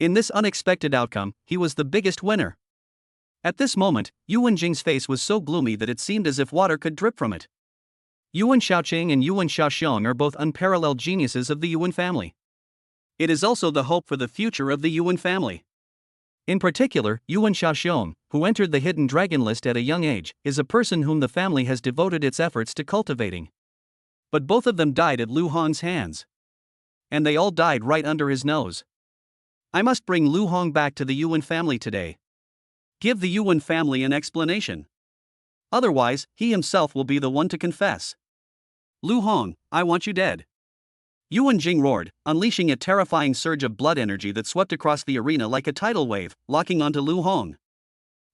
[SPEAKER 1] In this unexpected outcome, he was the biggest winner. At this moment, Yuan Jing's face was so gloomy that it seemed as if water could drip from it. Yuan Shaoqing and Yuan Shaoxiang are both unparalleled geniuses of the Yuan family. It is also the hope for the future of the Yuan family. In particular, Yuan Shaoxiang, who entered the Hidden Dragon list at a young age, is a person whom the family has devoted its efforts to cultivating. But both of them died at Lu Hong's hands. And they all died right under his nose. I must bring Lu Hong back to the Yuan family today. Give the Yuan family an explanation. Otherwise, he himself will be the one to confess. Lu Hong, I want you dead. Yuan Jing roared, unleashing a terrifying surge of blood energy that swept across the arena like a tidal wave, locking onto Lu Hong.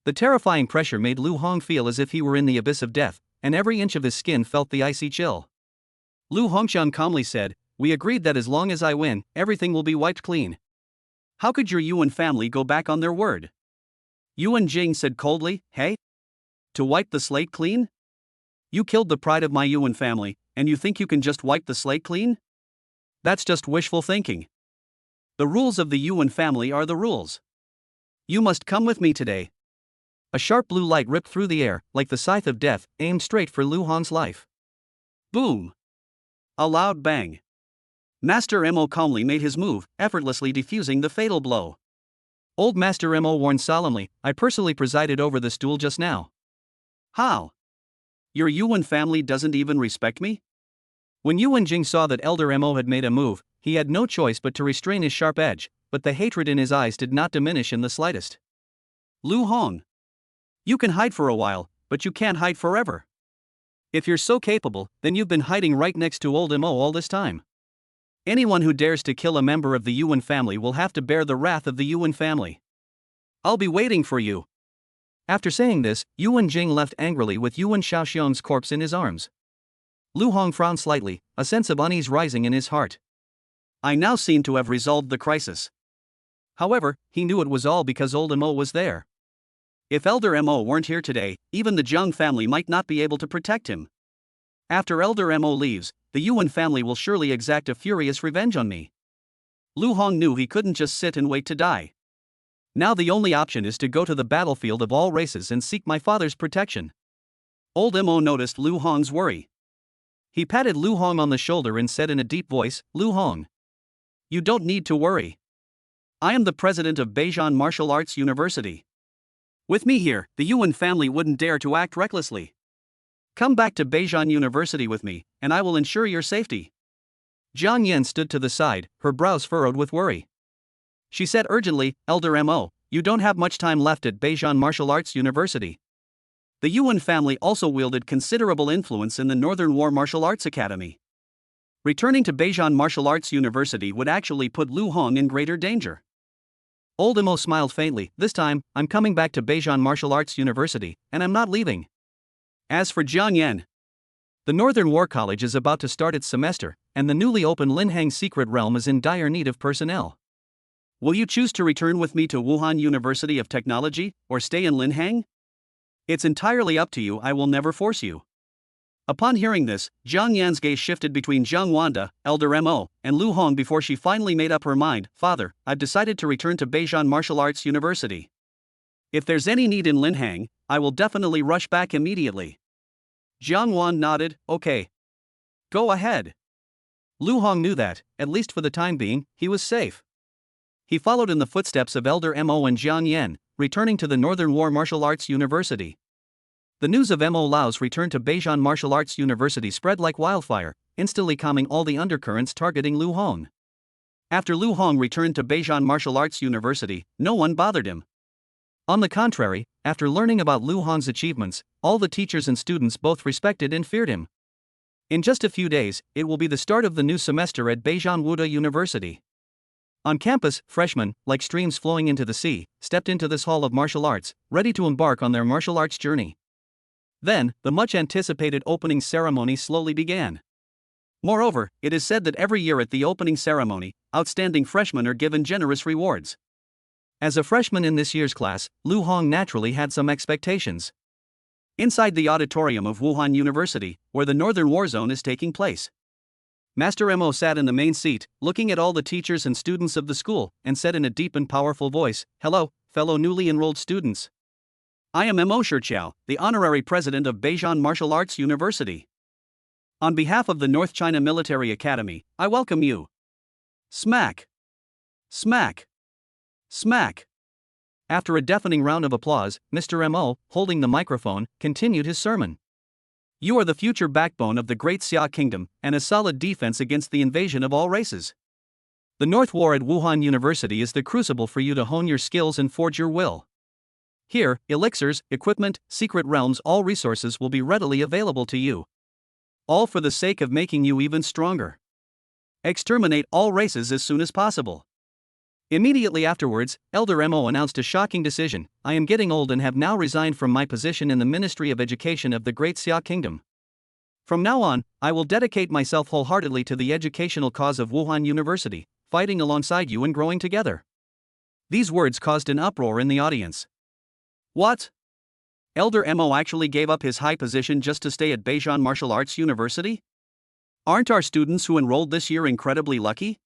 [SPEAKER 1] The terrifying pressure made Lu Hong feel as if he were in the abyss of death, and every inch of his skin felt the icy chill. Lu Hongxian calmly said, "We agreed that as long as I win, everything will be wiped clean." How could your Yuan family go back on their word? Yuan Jing said coldly, "Hey? To wipe the slate clean? You killed the pride of my Yuan family, and you think you can just wipe the slate clean? That's just wishful thinking. The rules of the Yuan family are the rules. You must come with me today." A sharp blue light ripped through the air, like the scythe of death, aimed straight for Lu Hong's life. Boom! A loud bang. Master Mo calmly made his move, effortlessly defusing the fatal blow. Old Master Mo warned solemnly, "I personally presided over the stool just now." How? Your Yuan family doesn't even respect me? When Yuan Jing saw that Elder Mo had made a move, he had no choice but to restrain his sharp edge, but the hatred in his eyes did not diminish in the slightest. Lu Hong. You can hide for a while, but you can't hide forever. If you're so capable, then you've been hiding right next to old Mo all this time. Anyone who dares to kill a member of the Yuan family will have to bear the wrath of the Yuan family. I'll be waiting for you. After saying this, Yuan Jing left angrily with Yuan Shaoxiang's corpse in his arms. Lu Hong frowned slightly, a sense of unease rising in his heart. I now seem to have resolved the crisis. However, he knew it was all because old Mo was there. If Elder Mo weren't here today, even the Zhang family might not be able to protect him. After Elder Mo leaves, the Yuan family will surely exact a furious revenge on me. Lu Hong knew he couldn't just sit and wait to die. Now the only option is to go to the battlefield of all races and seek my father's protection. Old Mo noticed Lu Hong's worry. He patted Lu Hong on the shoulder and said in a deep voice, "Lu Hong, you don't need to worry. I am the president of Beijing Martial Arts University. With me here, the Yuan family wouldn't dare to act recklessly. Come back to Beijing University with me, and I will ensure your safety." Jiang Yan stood to the side, her brows furrowed with worry. She said urgently, "Elder Mo, you don't have much time left at Beijing Martial Arts University." The Yuan family also wielded considerable influence in the Northern War Martial Arts Academy. Returning to Beijing Martial Arts University would actually put Lu Hong in greater danger. Old Mo smiled faintly, "This time, I'm coming back to Beijing Martial Arts University, and I'm not leaving." As for Jiang Yan, the Northern War College is about to start its semester, and the newly opened Linhang Secret Realm is in dire need of personnel. Will you choose to return with me to Wuhan University of Technology, or stay in Linhang? It's entirely up to you, I will never force you. Upon hearing this, Jiang Yan's gaze shifted between Zhang Wanda, Elder Mo, and Lu Hong before she finally made up her mind. "Father, I've decided to return to Beijing Martial Arts University. If there's any need in Linhang, I will definitely rush back immediately." Jiang Wan nodded, "Okay. Go ahead." Lu Hong knew that, at least for the time being, he was safe. He followed in the footsteps of Elder Mo and Jiang Yan, returning to the Northern War Martial Arts University. The news of Mo Lao's return to Beijing Martial Arts University spread like wildfire, instantly calming all the undercurrents targeting Lu Hong. After Lu Hong returned to Beijing Martial Arts University, no one bothered him. On the contrary, after learning about Lu Hong's achievements, all the teachers and students both respected and feared him. In just a few days, it will be the start of the new semester at Beijing Wuda University. On campus, freshmen, like streams flowing into the sea, stepped into this hall of martial arts, ready to embark on their martial arts journey. Then, the much-anticipated opening ceremony slowly began. Moreover, it is said that every year at the opening ceremony, outstanding freshmen are given generous rewards. As a freshman in this year's class, Lu Hong naturally had some expectations. Inside the auditorium of Wuhan University, where the Northern War Zone is taking place, Master Mo sat in the main seat, looking at all the teachers and students of the school, and said in a deep and powerful voice, "Hello, fellow newly enrolled students. I am Mo Shiqiao, the honorary president of Beijing Martial Arts University. On behalf of the North China Military Academy, I welcome you." Smack! Smack! Smack! After a deafening round of applause, Mr. Mo, holding the microphone, continued his sermon. "You are the future backbone of the Great Xia Kingdom, and a solid defense against the invasion of all races. The North War at Wuhan University is the crucible for you to hone your skills and forge your will. Here, elixirs, equipment, secret realms, all resources will be readily available to you. All for the sake of making you even stronger. Exterminate all races as soon as possible." Immediately afterwards, Elder Mo announced a shocking decision: "I am getting old and have now resigned from my position in the Ministry of Education of the Great Xia Kingdom. From now on, I will dedicate myself wholeheartedly to the educational cause of Wuhan University, fighting alongside you and growing together." These words caused an uproar in the audience. What? Elder Mo actually gave up his high position just to stay at Beijing Martial Arts University? Aren't our students who enrolled this year incredibly lucky?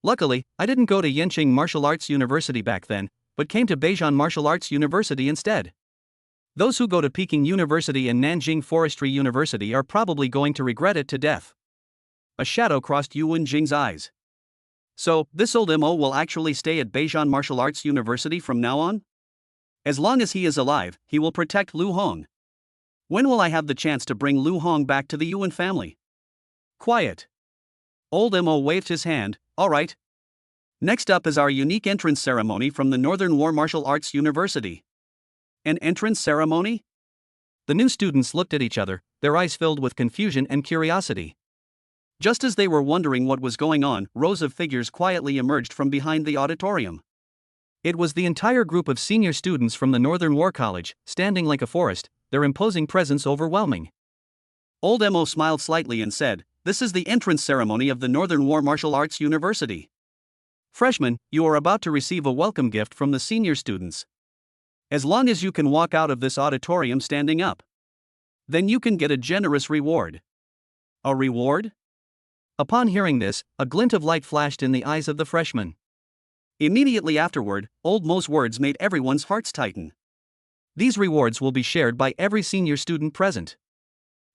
[SPEAKER 1] Luckily, I didn't go to Yenqing Martial Arts University back then, but came to Beijing Martial Arts University instead. Those who go to Peking University and Nanjing Forestry University are probably going to regret it to death. A shadow crossed Yu Wenjing's eyes. So, this old Mo will actually stay at Beijing Martial Arts University from now on? As long as he is alive, he will protect Lu Hong. When will I have the chance to bring Lu Hong back to the Yuan family? Quiet. Old Mo waved his hand. All right. Next up is our unique entrance ceremony from the Northern War Martial Arts University. An entrance ceremony? The new students looked at each other, their eyes filled with confusion and curiosity. Just as they were wondering what was going on, rows of figures quietly emerged from behind the auditorium. It was the entire group of senior students from the Northern War College, standing like a forest, their imposing presence overwhelming. Old Mo smiled slightly and said, "This is the entrance ceremony of the Northern War Martial Arts University. Freshmen, you are about to receive a welcome gift from the senior students. As long as you can walk out of this auditorium standing up, then you can get a generous reward." A reward? Upon hearing this, a glint of light flashed in the eyes of the freshmen. Immediately afterward, Old Mo's words made everyone's hearts tighten. These rewards will be shared by every senior student present.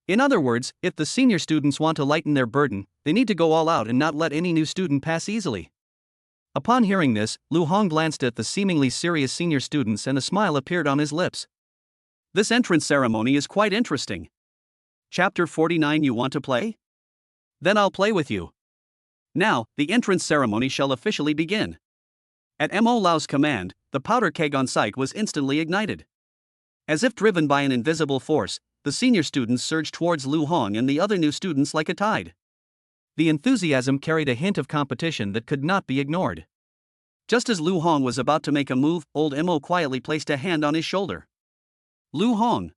[SPEAKER 1] In other words, if the senior students want to lighten their burden, they need to go all out and not let any new student pass easily. Upon hearing this, Lu Hong glanced at the seemingly serious senior students and a smile appeared on his lips. This entrance ceremony is quite interesting. Chapter 49. You want to play? Then I'll play with you. Now, the entrance ceremony shall officially begin. At Mo Lao's command, the powder keg on site was instantly ignited. As if driven by an invisible force, the senior students surged towards Lu Hong and the other new students like a tide. The enthusiasm carried a hint of competition that could not be ignored. Just as Lu Hong was about to make a move, Old Mo quietly placed a hand on his shoulder. "Lu Hong,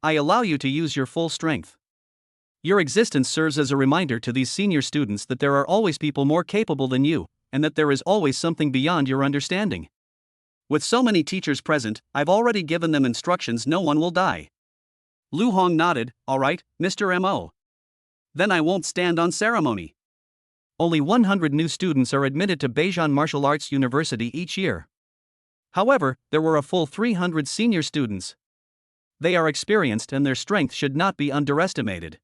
[SPEAKER 1] I allow you to use your full strength. Your existence serves as a reminder to these senior students that there are always people more capable than you, and that there is always something beyond your understanding. With so many teachers present, I've already given them instructions no one will die." Lu Hong nodded. "All right, Mr. Mo. Then I won't stand on ceremony." Only 100 new students are admitted to Beijing Martial Arts University each year. However, there were a full 300 senior students. They are experienced and their strength should not be underestimated.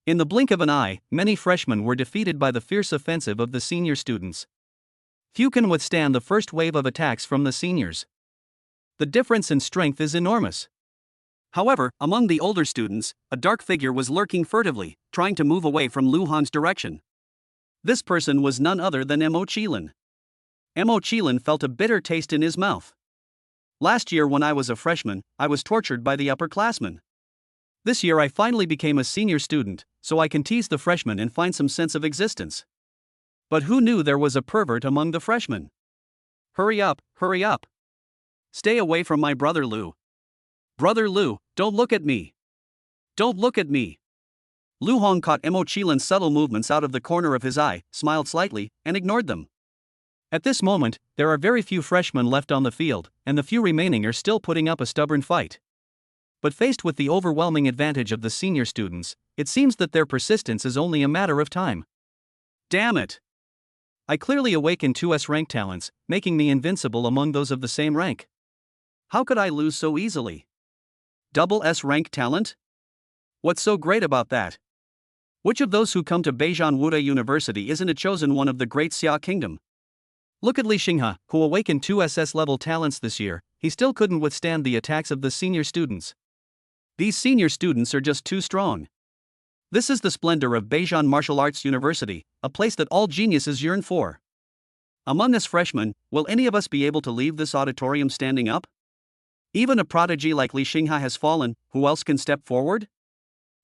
[SPEAKER 1] In the blink of an eye, many freshmen were defeated by the fierce offensive of the senior students. Few can withstand the first wave of attacks from the seniors. The difference in strength is enormous. However, among the older students, a dark figure was lurking furtively, trying to move away from Lu Hong's direction. This person was none other than Mo Chilin. Mo Chilin felt a bitter taste in his mouth. Last year, when I was a freshman, I was tortured by the upperclassmen. This year, I finally became a senior student, so I can tease the freshmen and find some sense of existence. But who knew there was a pervert among the freshmen? Hurry up, hurry up. Stay away from my brother Lou. Brother Lou, don't look at me. Don't look at me. Lu Hong caught Mo Chilin's subtle movements out of the corner of his eye, smiled slightly, and ignored them. At this moment, there are very few freshmen left on the field, and the few remaining are still putting up a stubborn fight. But faced with the overwhelming advantage of the senior students, it seems that their persistence is only a matter of time. Damn it! I clearly awakened 2S rank talents, making me invincible among those of the same rank. How could I lose so easily? Double S rank talent? What's so great about that? Which of those who come to Beijing Wuda University isn't a chosen one of the great Xia Kingdom? Look at Li Xinghe, who awakened 2SS level talents this year. He still couldn't withstand the attacks of the senior students. These senior students are just too strong. This is the splendor of Beijing Martial Arts University, a place that all geniuses yearn for. Among us freshmen, will any of us be able to leave this auditorium standing up? Even a prodigy like Li Xinghe has fallen. Who else can step forward?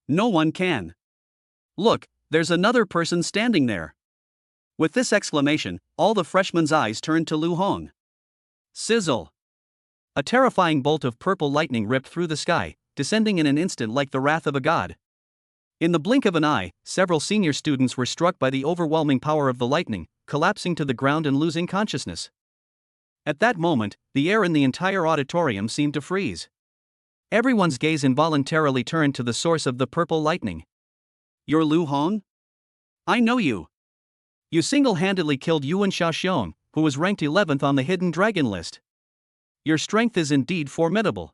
[SPEAKER 1] No one can. Look, there's another person standing there. With this exclamation, all the freshmen's eyes turned to Lu Hong. Sizzle! A terrifying bolt of purple lightning ripped through the sky, descending in an instant like the wrath of a god. In the blink of an eye, several senior students were struck by the overwhelming power of the lightning, collapsing to the ground and losing consciousness. At that moment, the air in the entire auditorium seemed to freeze. Everyone's gaze involuntarily turned to the source of the purple lightning. You're Lu Hong? I know you. You single-handedly killed Yuan Xiaoxiong, who was ranked 11th on the Hidden Dragon list. Your strength is indeed formidable.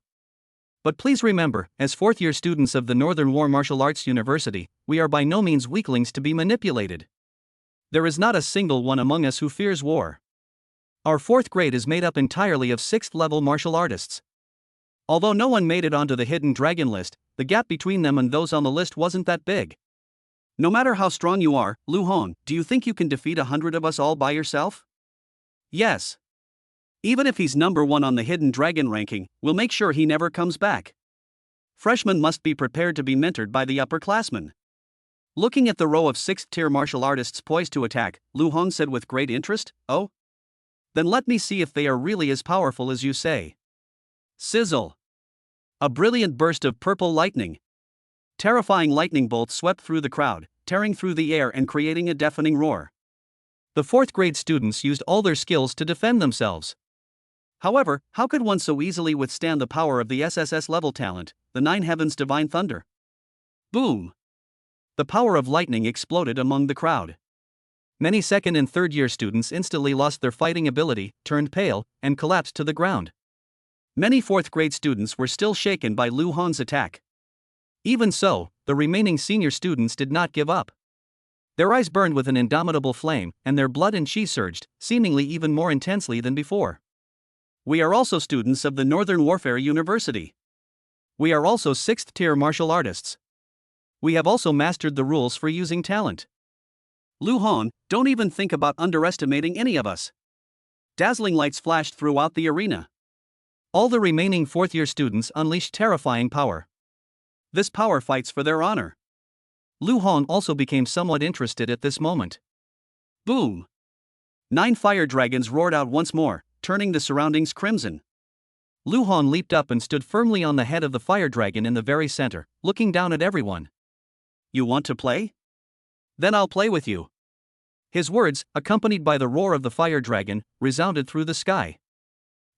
[SPEAKER 1] But please remember, as fourth-year students of the Northern War Martial Arts University, we are by no means weaklings to be manipulated. There is not a single one among us who fears war. Our fourth grade is made up entirely of 6th-level martial artists. Although no one made it onto the Hidden Dragon list, the gap between them and those on the list wasn't that big. No matter how strong you are, Lu Hong, do you think you can defeat 100 of us all by yourself? Yes. Even if he's number 1 on the Hidden Dragon ranking, we'll make sure he never comes back. Freshmen must be prepared to be mentored by the upperclassmen. Looking at the row of 6th-tier martial artists poised to attack, Lu Hong said with great interest, "Oh? Then let me see if they are really as powerful as you say." Sizzle! A brilliant burst of purple lightning. Terrifying lightning bolts swept through the crowd, tearing through the air and creating a deafening roar. The fourth-grade students used all their skills to defend themselves. However, how could one so easily withstand the power of the SSS-level talent, the Nine Heavens Divine Thunder? Boom! The power of lightning exploded among the crowd. Many second- and third-year students instantly lost their fighting ability, turned pale, and collapsed to the ground. Many fourth-grade students were still shaken by Lu Hong's attack. Even so, the remaining senior students did not give up. Their eyes burned with an indomitable flame, and their blood and chi surged, seemingly even more intensely than before. We are also students of the Northern Warfare University. We are also 6th-tier martial artists. We have also mastered the rules for using talent. Lu Hong, don't even think about underestimating any of us. Dazzling lights flashed throughout the arena. All the remaining fourth-year students unleashed terrifying power. This power fights for their honor. Lu Hong also became somewhat interested at this moment. Boom! 9 fire dragons roared out once more, turning the surroundings crimson. Lu Hong leaped up and stood firmly on the head of the fire dragon in the very center, looking down at everyone. You want to play? Then I'll play with you. His words, accompanied by the roar of the fire dragon, resounded through the sky.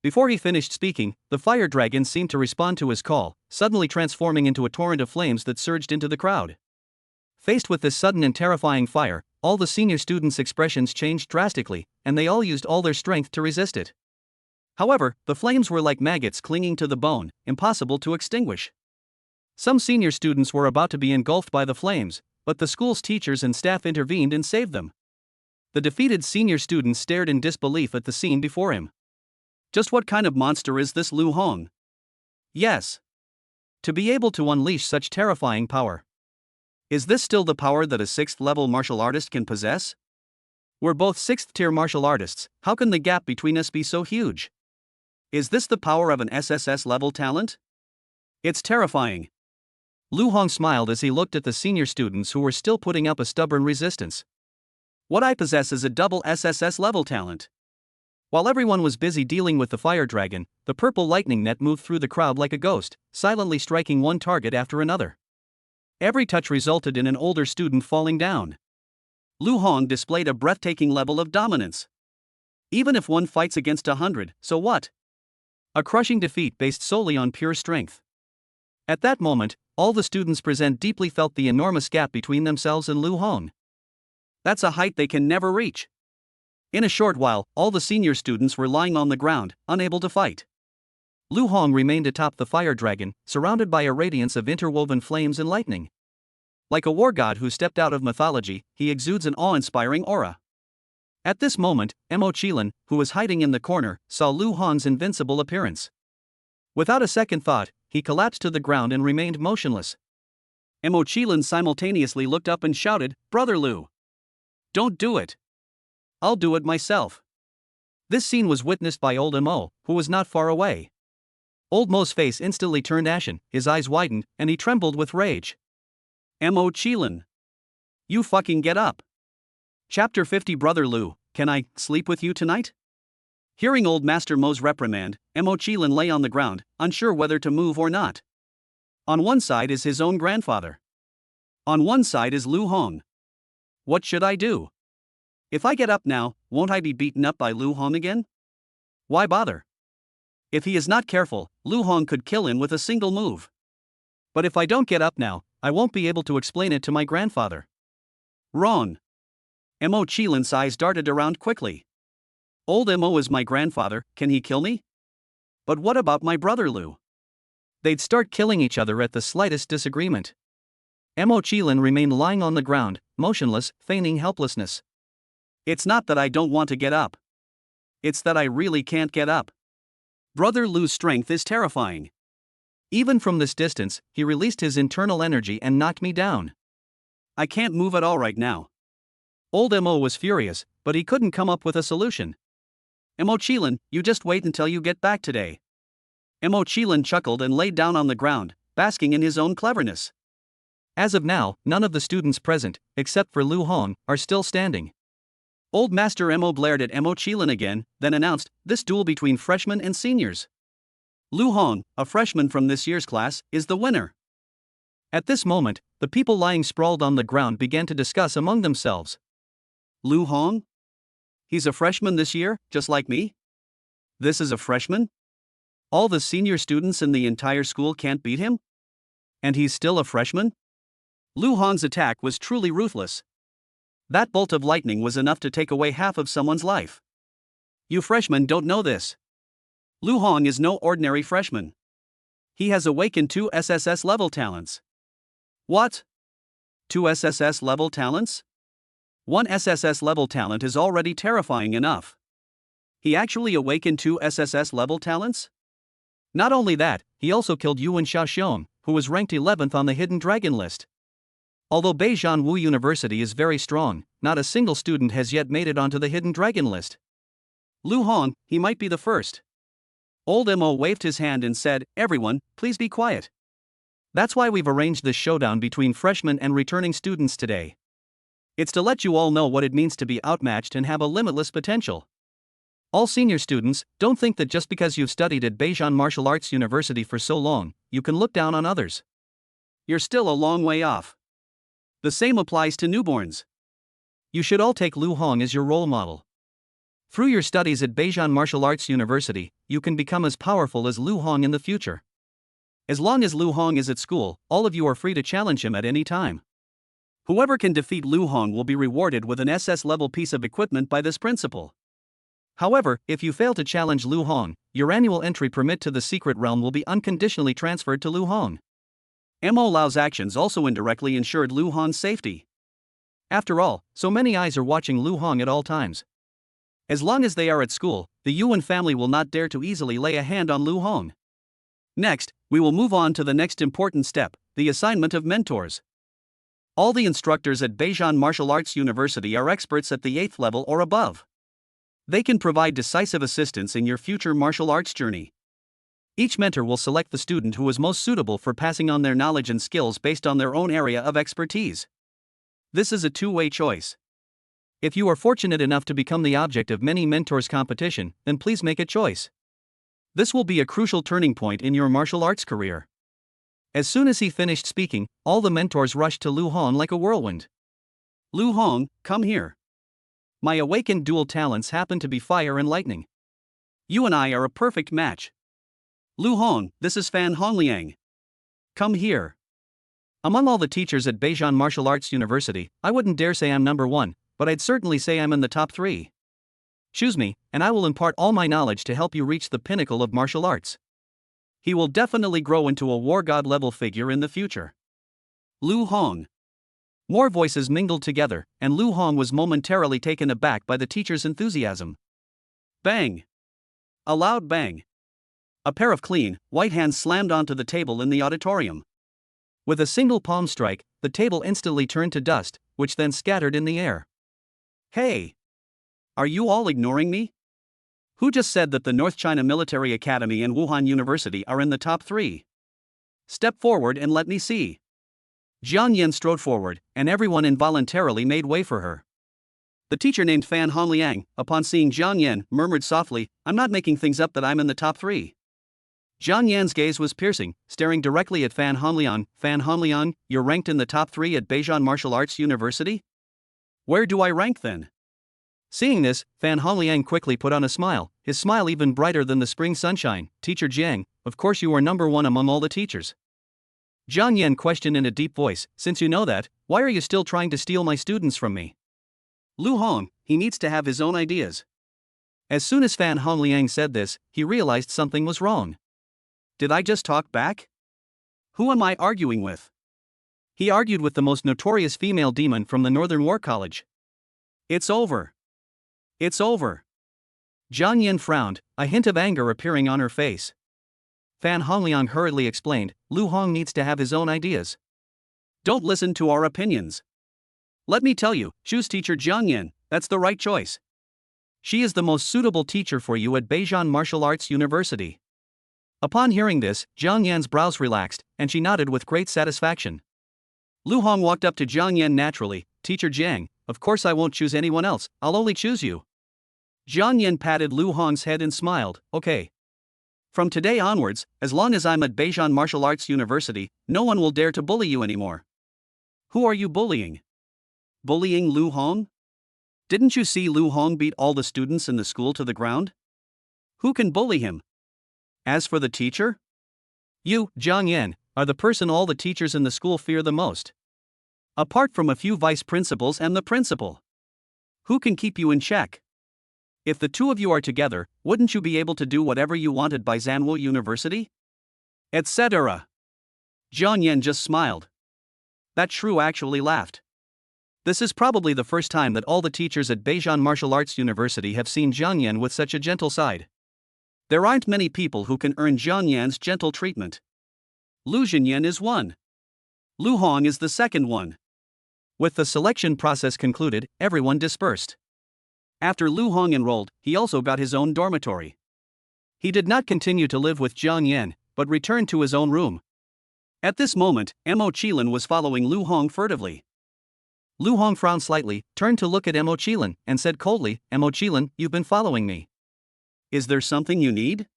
[SPEAKER 1] Before he finished speaking, the fire dragon seemed to respond to his call, suddenly transforming into a torrent of flames that surged into the crowd. Faced with this sudden and terrifying fire, all the senior students' expressions changed drastically, and they all used all their strength to resist it. However, the flames were like maggots clinging to the bone, impossible to extinguish. Some senior students were about to be engulfed by the flames, but the school's teachers and staff intervened and saved them. The defeated senior student stared in disbelief at the scene before him. Just what kind of monster is this Lu Hong? Yes. To be able to unleash such terrifying power. Is this still the power that a 6th-level martial artist can possess? We're both 6th-tier martial artists, how can the gap between us be so huge? Is this the power of an SSS-level talent? It's terrifying. Lu Hong smiled as he looked at the senior students who were still putting up a stubborn resistance. What I possess is a double SSS-level talent. While everyone was busy dealing with the fire dragon, the purple lightning net moved through the crowd like a ghost, silently striking one target after another. Every touch resulted in an older student falling down. Lu Hong displayed a breathtaking level of dominance. Even if one fights against 100, so what? A crushing defeat based solely on pure strength. At that moment, all the students present deeply felt the enormous gap between themselves and Lu Hong. That's a height they can never reach. In a short while, all the senior students were lying on the ground, unable to fight. Lu Hong remained atop the fire dragon, surrounded by a radiance of interwoven flames and lightning. Like a war god who stepped out of mythology, he exudes an awe-inspiring aura. At this moment, Mo Qilin, who was hiding in the corner, saw Lu Hong's invincible appearance. Without a second thought, he collapsed to the ground and remained motionless. Mo Qilin simultaneously looked up and shouted, "Brother Lu! Don't do it! I'll do it myself." This scene was witnessed by old Mo, who was not far away. Old Mo's face instantly turned ashen, his eyes widened, and he trembled with rage. Mo Qilin! You fucking get up! Chapter 50 Brother Lu, can I sleep with you tonight? Hearing old Master Mo's reprimand, Mo Qilin lay on the ground, unsure whether to move or not. On one side is his own grandfather. On one side is Lu Hong. What should I do? If I get up now, won't I be beaten up by Lu Hong again? Why bother? If he is not careful, Lu Hong could kill him with a single move. But if I don't get up now, I won't be able to explain it to my grandfather. Wrong. Mo Qilin's eyes darted around quickly. Old Mo is my grandfather, can he kill me? But what about my brother Lu? They'd start killing each other at the slightest disagreement. Mo Qilin remained lying on the ground, motionless, feigning helplessness. It's not that I don't want to get up. It's that I really can't get up. Brother Lu's strength is terrifying. Even from this distance, he released his internal energy and knocked me down. I can't move at all right now. Old Mo was furious, but he couldn't come up with a solution. Mo Qilin, you just wait until you get back today. Mo Qilin chuckled and laid down on the ground, basking in his own cleverness. As of now, none of the students present, except for Lu Hong, are still standing. Old Master Mo blared at Mo Qilin again, then announced, this duel between freshmen and seniors. Lu Hong, a freshman from this year's class, is the winner. At this moment, the people lying sprawled on the ground began to discuss among themselves. Lu Hong? He's a freshman this year, just like me? This is a freshman? All the senior students in the entire school can't beat him? And he's still a freshman? Lu Hong's attack was truly ruthless. That bolt of lightning was enough to take away half of someone's life. You freshmen don't know this. Lu Hong is no ordinary freshman. He has awakened 2 SSS-level talents. What? 2 SSS-level talents? 1 SSS-level talent is already terrifying enough. He actually awakened 2 SSS-level talents? Not only that, he also killed Yuan Xiaoxiong, who was ranked 11th on the Hidden Dragon list. Although Beijing Wu University is very strong, not a single student has yet made it onto the Hidden Dragon list. Lu Hong, he might be the first. Old Mo waved his hand and said, everyone, please be quiet. That's why we've arranged this showdown between freshmen and returning students today. It's to let you all know what it means to be outmatched and have a limitless potential. All senior students, don't think that just because you've studied at Beijing Martial Arts University for so long, you can look down on others. You're still a long way off. The same applies to newborns. You should all take Lu Hong as your role model. Through your studies at Beijing Martial Arts University, you can become as powerful as Lu Hong in the future. As long as Lu Hong is at school, all of you are free to challenge him at any time. Whoever can defeat Lu Hong will be rewarded with an SS-level piece of equipment by this principle. However, if you fail to challenge Lu Hong, your annual entry permit to the secret realm will be unconditionally transferred to Lu Hong. Mo Lao's actions also indirectly ensured Lu Hong's safety. After all, so many eyes are watching Lu Hong at all times. As long as they are at school, the Yuan family will not dare to easily lay a hand on Lu Hong. Next, we will move on to the next important step, the assignment of mentors. All the instructors at Beijing Martial Arts University are experts at the 8th level or above. They can provide decisive assistance in your future martial arts journey. Each mentor will select the student who is most suitable for passing on their knowledge and skills based on their own area of expertise. This is a two-way choice. If you are fortunate enough to become the object of many mentors' competition, then please make a choice. This will be a crucial turning point in your martial arts career. As soon as he finished speaking, all the mentors rushed to Lu Hong like a whirlwind. Lu Hong, come here. My awakened dual talents happen to be fire and lightning. You and I are a perfect match. Lu Hong, this is Fan Hongliang. Come here. Among all the teachers at Beijing Martial Arts University, I wouldn't dare say I'm number one, but I'd certainly say I'm in the top 3. Choose me, and I will impart all my knowledge to help you reach the pinnacle of martial arts. He will definitely grow into a war god level figure in the future. Lu Hong. More voices mingled together, and Lu Hong was momentarily taken aback by the teacher's enthusiasm. Bang! A loud bang. A pair of clean, white hands slammed onto the table in the auditorium. With a single palm strike, the table instantly turned to dust, which then scattered in the air. Hey! Are you all ignoring me? Who just said that the North China Military Academy and Wuhan University are in the top 3? Step forward and let me see. Jiang Yan strode forward, and everyone involuntarily made way for her. The teacher named Fan Hongliang, upon seeing Jiang Yan, murmured softly, I'm not making things up that I'm in the top 3. Jiang Yan's gaze was piercing, staring directly at Fan Hongliang. Fan Hongliang, you're ranked in the top 3 at Beijing Martial Arts University? Where do I rank then? Seeing this, Fan Hongliang quickly put on a smile, his smile even brighter than the spring sunshine. Teacher Jiang, of course you are number 1 among all the teachers. Jiang Yan questioned in a deep voice, since you know that, why are you still trying to steal my students from me? Lu Hong, he needs to have his own ideas. As soon as Fan Hongliang said this, he realized something was wrong. Did I just talk back? Who am I arguing with? He argued with the most notorious female demon from the Northern War College. It's over. It's over. Jiang Yan frowned, a hint of anger appearing on her face. Fan Hongliang hurriedly explained, Lu Hong needs to have his own ideas. Don't listen to our opinions. Let me tell you, choose teacher Jiang Yan, that's the right choice. She is the most suitable teacher for you at Beijing Martial Arts University. Upon hearing this, Jiang Yan's brows relaxed, and she nodded with great satisfaction. Lu Hong walked up to Jiang Yan naturally, Teacher Jiang, of course I won't choose anyone else, I'll only choose you. Jiang Yan patted Lu Hong's head and smiled, okay. From today onwards, as long as I'm at Beijing Martial Arts University, no one will dare to bully you anymore. Who are you bullying? Bullying Lu Hong? Didn't you see Lu Hong beat all the students in the school to the ground? Who can bully him? As for the teacher? You, Jiang Yan, are the person all the teachers in the school fear the most. Apart from a few vice principals and the principal. Who can keep you in check? If the two of you are together, wouldn't you be able to do whatever you wanted by Zanwu University? Etc. Jiang Yan just smiled. That shrew actually laughed. This is probably the first time that all the teachers at Beijing Martial Arts University have seen Jiang Yan with such a gentle side. There aren't many people who can earn Jiang Yan's gentle treatment. Lu Jinyan is one. Lu Hong is the second one. With the selection process concluded, everyone dispersed. After Lu Hong enrolled, he also got his own dormitory. He did not continue to live with Jiang Yan, but returned to his own room. At this moment, Mo Qilin was following Lu Hong furtively. Lu Hong frowned slightly, turned to look at Mo Qilin, and said coldly, Mo Qilin, you've been following me. Is there something you need?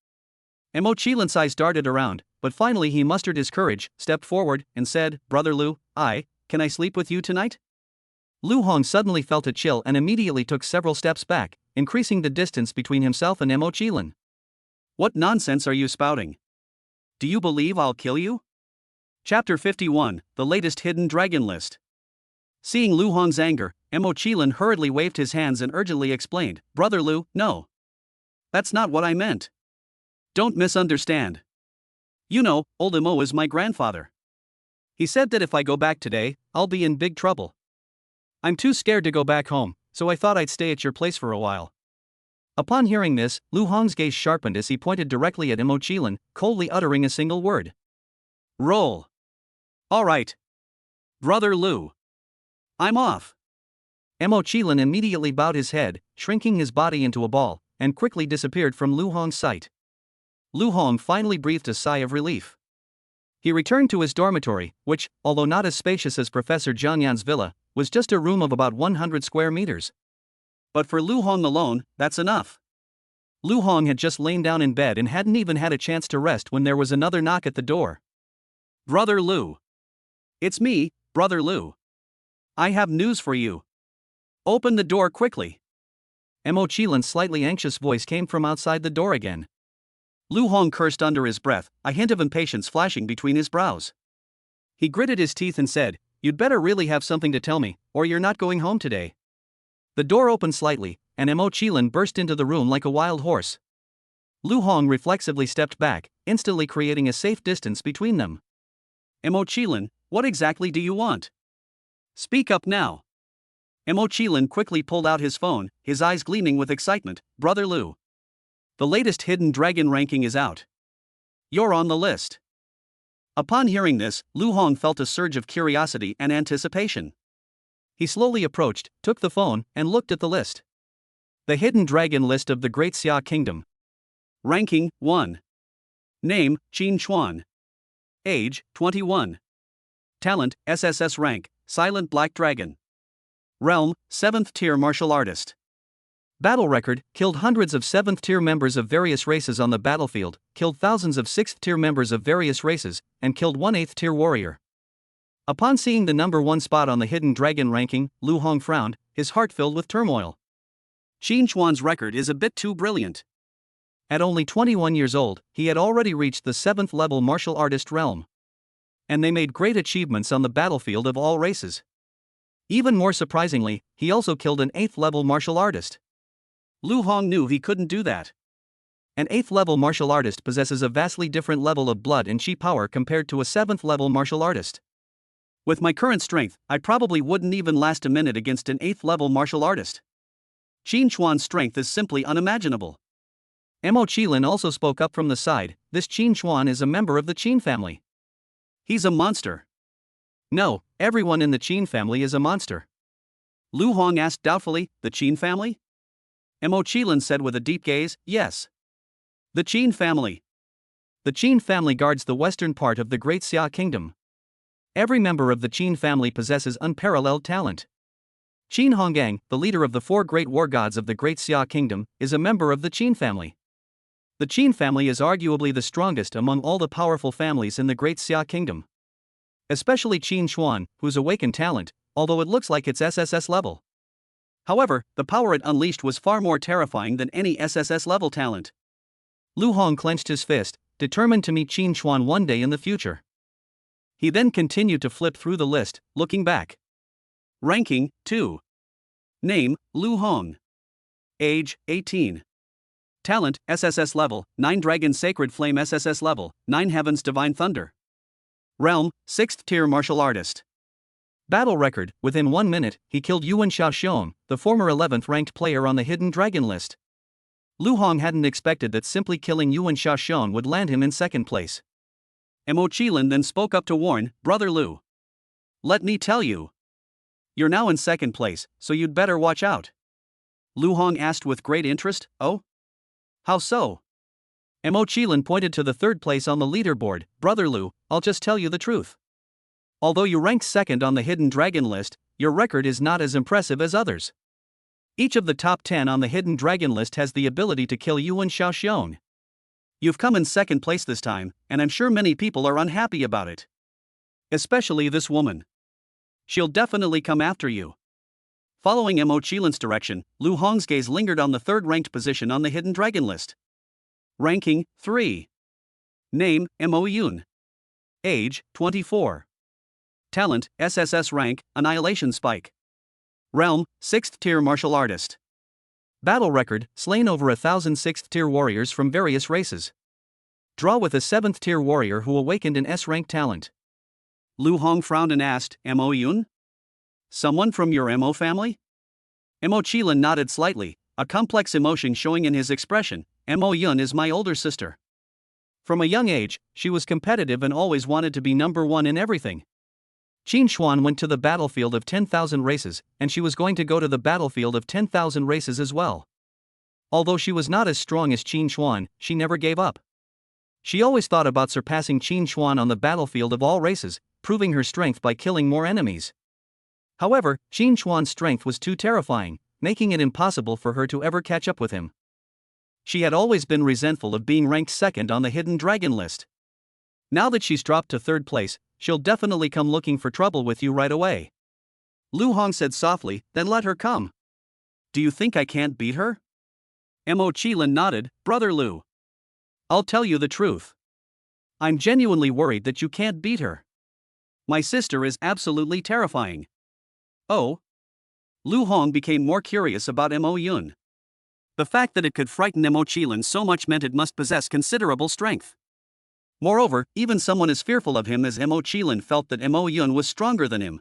[SPEAKER 1] Mo Qilin's eyes darted around, but finally he mustered his courage, stepped forward, and said, Brother Lu, can I sleep with you tonight? Lu Hong suddenly felt a chill and immediately took several steps back, increasing the distance between himself and Mo Qilin. What nonsense are you spouting? Do you believe I'll kill you? Chapter 51, the latest hidden dragon list. Seeing Lu Hong's anger, Mo Qilin hurriedly waved his hands and urgently explained, Brother Lu, no. That's not what I meant. Don't misunderstand. You know, old Mo is my grandfather. He said that if I go back today, I'll be in big trouble. I'm too scared to go back home, so I thought I'd stay at your place for a while. Upon hearing this, Lu Hong's gaze sharpened as he pointed directly at Mo Qilin, coldly uttering a single word. Roll. All right. Brother Lu. I'm off. Mo Qilin immediately bowed his head, shrinking his body into a ball, and quickly disappeared from Lu Hong's sight. Lu Hong finally breathed a sigh of relief. He returned to his dormitory, which, although not as spacious as Professor Zhang Yan's villa, was just a room of about 100 square meters. But for Lu Hong alone, that's enough. Lu Hong had just lain down in bed and hadn't even had a chance to rest when there was another knock at the door. Brother Lu. It's me, Brother Lu. I have news for you. Open the door quickly. Mo Qilin's slightly anxious voice came from outside the door again. Lu Hong cursed under his breath, a hint of impatience flashing between his brows. He gritted his teeth and said, "You'd better really have something to tell me, or you're not going home today." The door opened slightly, and Mo Qilin burst into the room like a wild horse. Lu Hong reflexively stepped back, instantly creating a safe distance between them. Mo Qilin, what exactly do you want? Speak up now. Mo Qilin quickly pulled out his phone, his eyes gleaming with excitement. Brother Lu. The latest Hidden Dragon ranking is out. You're on the list. Upon hearing this, Lu Hong felt a surge of curiosity and anticipation. He slowly approached, took the phone, and looked at the list. The Hidden Dragon list of the Great Xia Kingdom. Ranking 1. Name, Qin Chuan. Age, 21. Talent, SSS rank, Silent Black Dragon. Realm, 7th tier martial artist. Battle record, killed hundreds of 7th tier members of various races on the battlefield, killed thousands of 6th tier members of various races, and killed one 8th tier warrior. Upon seeing the number 1 spot on the Hidden Dragon ranking, Lu Hong frowned, his heart filled with turmoil. Qin Chuan's record is a bit too brilliant. At only 21 years old, he had already reached the 7th level martial artist realm. And they made great achievements on the battlefield of all races. Even more surprisingly, he also killed an 8th level martial artist. Lu Hong knew he couldn't do that. An 8th level martial artist possesses a vastly different level of blood and chi power compared to a 7th level martial artist. With my current strength, I probably wouldn't even last a minute against an 8th level martial artist. Qin Chuan's strength is simply unimaginable. Mo Qilin also spoke up from the side. This Qin Chuan is a member of the Qin family. He's a monster. No, everyone in the Qin family is a monster. Lu Hong asked doubtfully, the Qin family? Mo Qilin said with a deep gaze, yes. The Qin family. The Qin family guards the western part of the Great Xia Kingdom. Every member of the Qin family possesses unparalleled talent. Qin Hongang, the leader of the 4 great war gods of the Great Xia Kingdom, is a member of the Qin family. The Qin family is arguably the strongest among all the powerful families in the Great Xia Kingdom. Especially Qin Chuan, whose awakened talent, although it looks like it's SSS level. However, the power it unleashed was far more terrifying than any SSS level talent. Lu Hong clenched his fist, determined to meet Qin Chuan one day in the future. He then continued to flip through the list, looking back. Ranking, 2. Name, Lu Hong. Age, 18. Talent, SSS level, 9 Dragon Sacred Flame SSS level, 9 Heavens Divine Thunder. Realm, 6th tier martial artist. Battle record, within 1 minute, he killed Yuan Xiaoxiong, the former 11th ranked player on the Hidden Dragon list. Lu Hong hadn't expected that simply killing Yuan Xiaoxiong would land him in 2nd place. Mo Qilin then spoke up to warn, Brother Lu. Let me tell you. You're now in 2nd place, so you'd better watch out. Lu Hong asked with great interest, oh? How so? Mo Qilin pointed to the 3rd place on the leaderboard. Brother Lu, I'll just tell you the truth. Although you ranked 2nd on the Hidden Dragon list, your record is not as impressive as others. Each of the top 10 on the Hidden Dragon list has the ability to kill Yuan Xiaoxiong. You've come in 2nd place this time, and I'm sure many people are unhappy about it. Especially this woman. She'll definitely come after you. Following Mo Qilin's direction, Lu Hong's gaze lingered on the 3rd ranked position on the Hidden Dragon list. Ranking, 3. Name, Mo Yun. Age, 24. Talent, SSS rank, Annihilation Spike. Realm, 6th tier martial artist. Battle record, slain over 1,000 6th tier warriors from various races. Draw with a 7th tier warrior who awakened an S rank talent. Lu Hong frowned and asked, Mo Yun? Someone from your Mo family? Mo Qilin nodded slightly, a complex emotion showing in his expression. Mo Yun is my older sister. From a young age, she was competitive and always wanted to be number 1 in everything. Qin Xuan went to the battlefield of 10,000 races, and she was going to go to the battlefield of 10,000 races as well. Although she was not as strong as Qin Xuan, she never gave up. She always thought about surpassing Qin Xuan on the battlefield of all races, proving her strength by killing more enemies. However, Qin Xuan's strength was too terrifying, making it impossible for her to ever catch up with him. She had always been resentful of being ranked second on the hidden dragon list. Now that she's dropped to third place, she'll definitely come looking for trouble with you right away. Lu Hong said softly, then let her come. Do you think I can't beat her? Mo Qilin nodded, Brother Lu. I'll tell you the truth. I'm genuinely worried that you can't beat her. My sister is absolutely terrifying. Oh? Lu Hong became more curious about Mo Yun. The fact that it could frighten Mo Qilin so much meant it must possess considerable strength. Moreover, even someone as fearful of him as Mo Qilin felt that Mo Yun was stronger than him.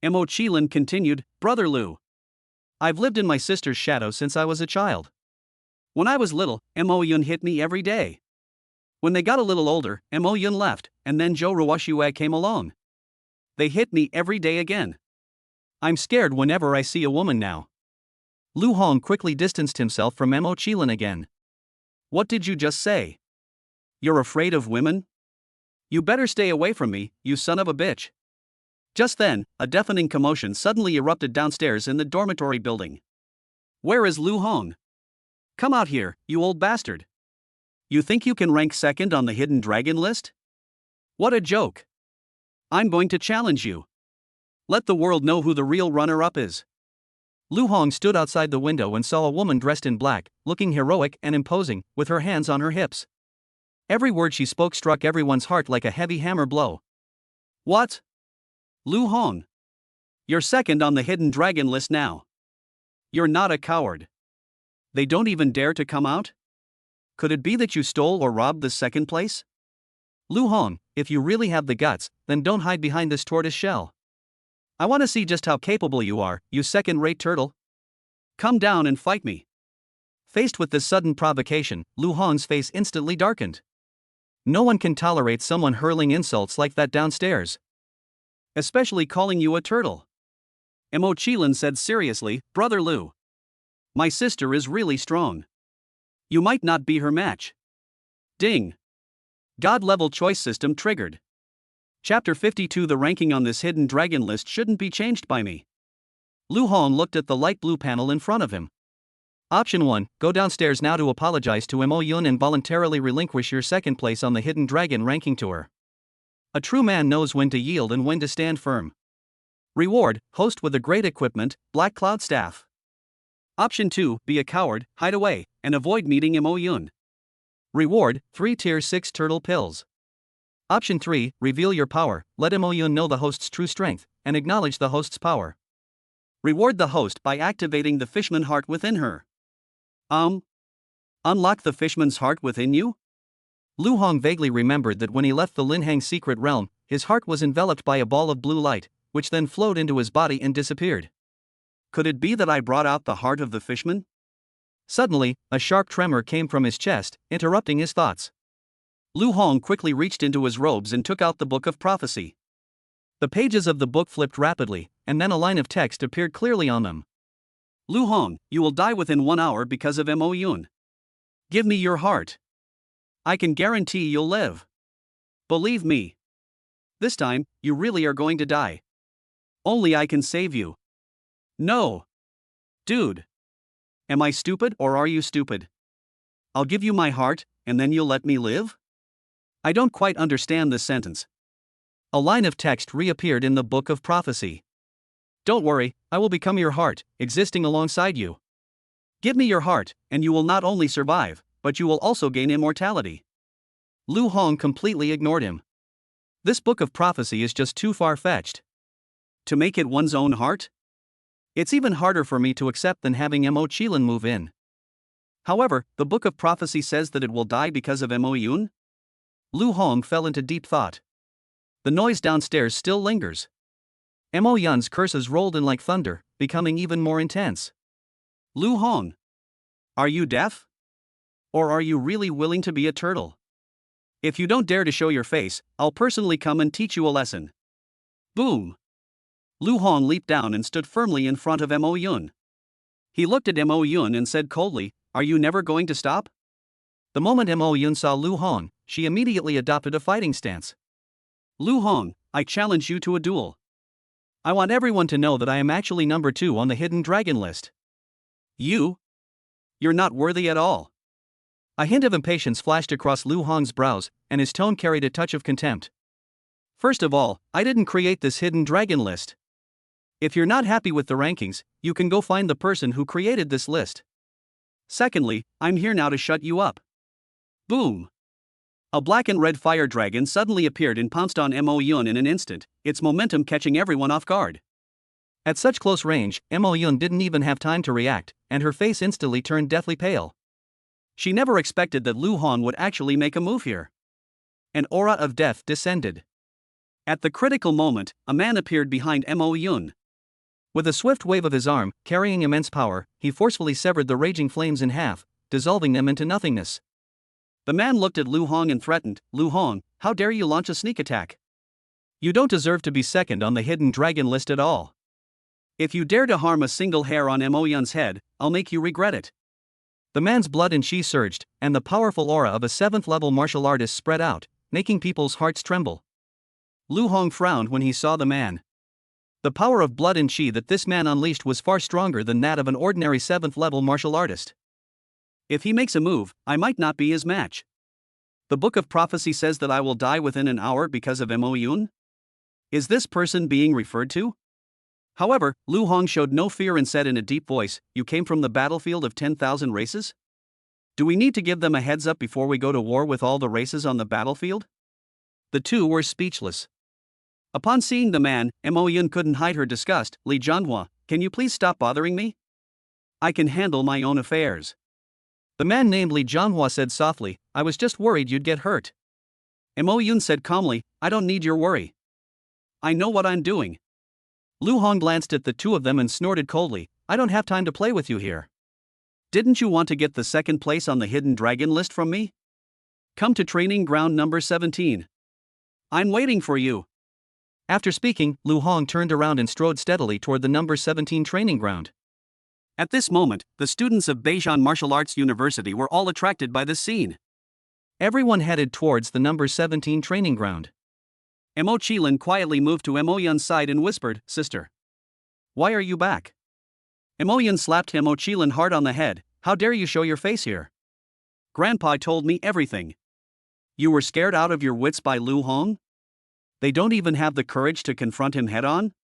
[SPEAKER 1] Mo Qilin continued, Brother Lu. I've lived in my sister's shadow since I was a child. When I was little, Mo Yun hit me every day. When they got a little older, Mo Yun left, and then Zhou Ruoxue came along. They hit me every day again. I'm scared whenever I see a woman now. Lu Hong quickly distanced himself from Mo Qilin again. What did you just say? You're afraid of women? You better stay away from me, you son of a bitch. Just then, a deafening commotion suddenly erupted downstairs in the dormitory building. Where is Lu Hong? Come out here, you old bastard. You think you can rank second on the hidden dragon list? What a joke. I'm going to challenge you. Let the world know who the real runner-up is. Lu Hong stood outside the window and saw a woman dressed in black, looking heroic and imposing, with her hands on her hips. Every word she spoke struck everyone's heart like a heavy hammer blow. What? Lu Hong. You're second on the hidden dragon list now. You're not a coward. They don't even dare to come out? Could it be that you stole or robbed the second place? Lu Hong, if you really have the guts, then don't hide behind this tortoise shell. I want to see just how capable you are, you second-rate turtle. Come down and fight me. Faced with this sudden provocation, Lu Hong's face instantly darkened. No one can tolerate someone hurling insults like that downstairs. Especially calling you a turtle. Mo Qilin said seriously, Brother Lu. My sister is really strong. You might not be her match. Ding. God-level choice system triggered. Chapter 52. The ranking on this hidden dragon list shouldn't be changed by me. Lu Hong looked at the light blue panel in front of him. Option 1. Go downstairs now to apologize to Mo Yun and voluntarily relinquish your second place on the hidden dragon ranking tour. A true man knows when to yield and when to stand firm. Reward. Host with a great equipment, Black Cloud Staff. Option 2. Be a coward, hide away, and avoid meeting Mo Yun. Reward. 3 Tier 6 Turtle Pills. Option 3. Reveal your power, let Mo Yun know the host's true strength, and acknowledge the host's power. Reward the host by activating the fishman heart within her. Unlock the fishman's heart within you? Lu Hong vaguely remembered that when he left the Linhang secret realm, his heart was enveloped by a ball of blue light, which then flowed into his body and disappeared. Could it be that I brought out the heart of the fishman? Suddenly, a sharp tremor came from his chest, interrupting his thoughts. Lu Hong quickly reached into his robes and took out the Book of Prophecy. The pages of the book flipped rapidly, and then a line of text appeared clearly on them. Lu Hong, you will die within 1 hour because of Mo Yun. Give me your heart. I can guarantee you'll live. Believe me. This time, you really are going to die. Only I can save you. No. Dude. Am I stupid or are you stupid? I'll give you my heart, and then you'll let me live? I don't quite understand this sentence. A line of text reappeared in the Book of Prophecy. Don't worry, I will become your heart, existing alongside you. Give me your heart, and you will not only survive, but you will also gain immortality. Lu Hong completely ignored him. This Book of Prophecy is just too far-fetched. To make it one's own heart? It's even harder for me to accept than having Mo Qilin move in. However, the Book of Prophecy says that it will die because of Mo Yun? Lu Hong fell into deep thought. The noise downstairs still lingers. Mo Yun's curses rolled in like thunder, becoming even more intense. Lu Hong. Are you deaf? Or are you really willing to be a turtle? If you don't dare to show your face, I'll personally come and teach you a lesson. Boom! Lu Hong leaped down and stood firmly in front of Mo Yun. He looked at Mo Yun and said coldly, "Are you never going to stop?" The moment Mo Yun saw Lu Hong, she immediately adopted a fighting stance. "Lu Hong, I challenge you to a duel. I want everyone to know that I am actually number 2 on the hidden dragon list. You're not worthy at all." A hint of impatience flashed across Lu Hong's brows, and his tone carried a touch of contempt. "First of all, I didn't create this hidden dragon list. If you're not happy with the rankings, you can go find the person who created this list. Secondly, I'm here now to shut you up." Boom! A black and red fire dragon suddenly appeared and pounced on Mo Yun in an instant, its momentum catching everyone off guard. At such close range, Mo Yun didn't even have time to react, and her face instantly turned deathly pale. She never expected that Lu Hong would actually make a move here. An aura of death descended. At the critical moment, a man appeared behind Mo Yun. With a swift wave of his arm, carrying immense power, he forcefully severed the raging flames in half, dissolving them into nothingness. The man looked at Lu Hong and threatened, "Lu Hong, how dare you launch a sneak attack? You don't deserve to be second on the hidden dragon list at all. If you dare to harm a single hair on Mo Yun's head, I'll make you regret it." The man's blood and chi surged, and the powerful aura of a 7th-level martial artist spread out, making people's hearts tremble. Lu Hong frowned when he saw the man. The power of blood and chi that this man unleashed was far stronger than that of an ordinary 7th-level martial artist. If he makes a move, I might not be his match. The Book of Prophecy says that I will die within an hour because of Mo Yun? Is this person being referred to? However, Lu Hong showed no fear and said in a deep voice, "You came from the battlefield of 10,000 races? Do we need to give them a heads up before we go to war with all the races on the battlefield?" The two were speechless. Upon seeing the man, Mo Yun couldn't hide her disgust. "Li Jianhua, can you please stop bothering me? I can handle my own affairs." The man named Li Jianhua said softly, "I was just worried you'd get hurt." Mo Yun said calmly, "I don't need your worry. I know what I'm doing." Lu Hong glanced at the two of them and snorted coldly, "I don't have time to play with you here. Didn't you want to get the second place on the hidden dragon list from me? Come to training ground number 17. I'm waiting for you." After speaking, Lu Hong turned around and strode steadily toward the number 17 training ground. At this moment, the students of Beijing Martial Arts University were all attracted by this scene. Everyone headed towards the number 17 training ground. Mo Qilin quietly moved to Mo Yun's side and whispered, "Sister, why are you back?" Mo Yun slapped Mo Qilin hard on the head, "How dare you show your face here? Grandpa told me everything. You were scared out of your wits by Lu Hong? They don't even have the courage to confront him head-on?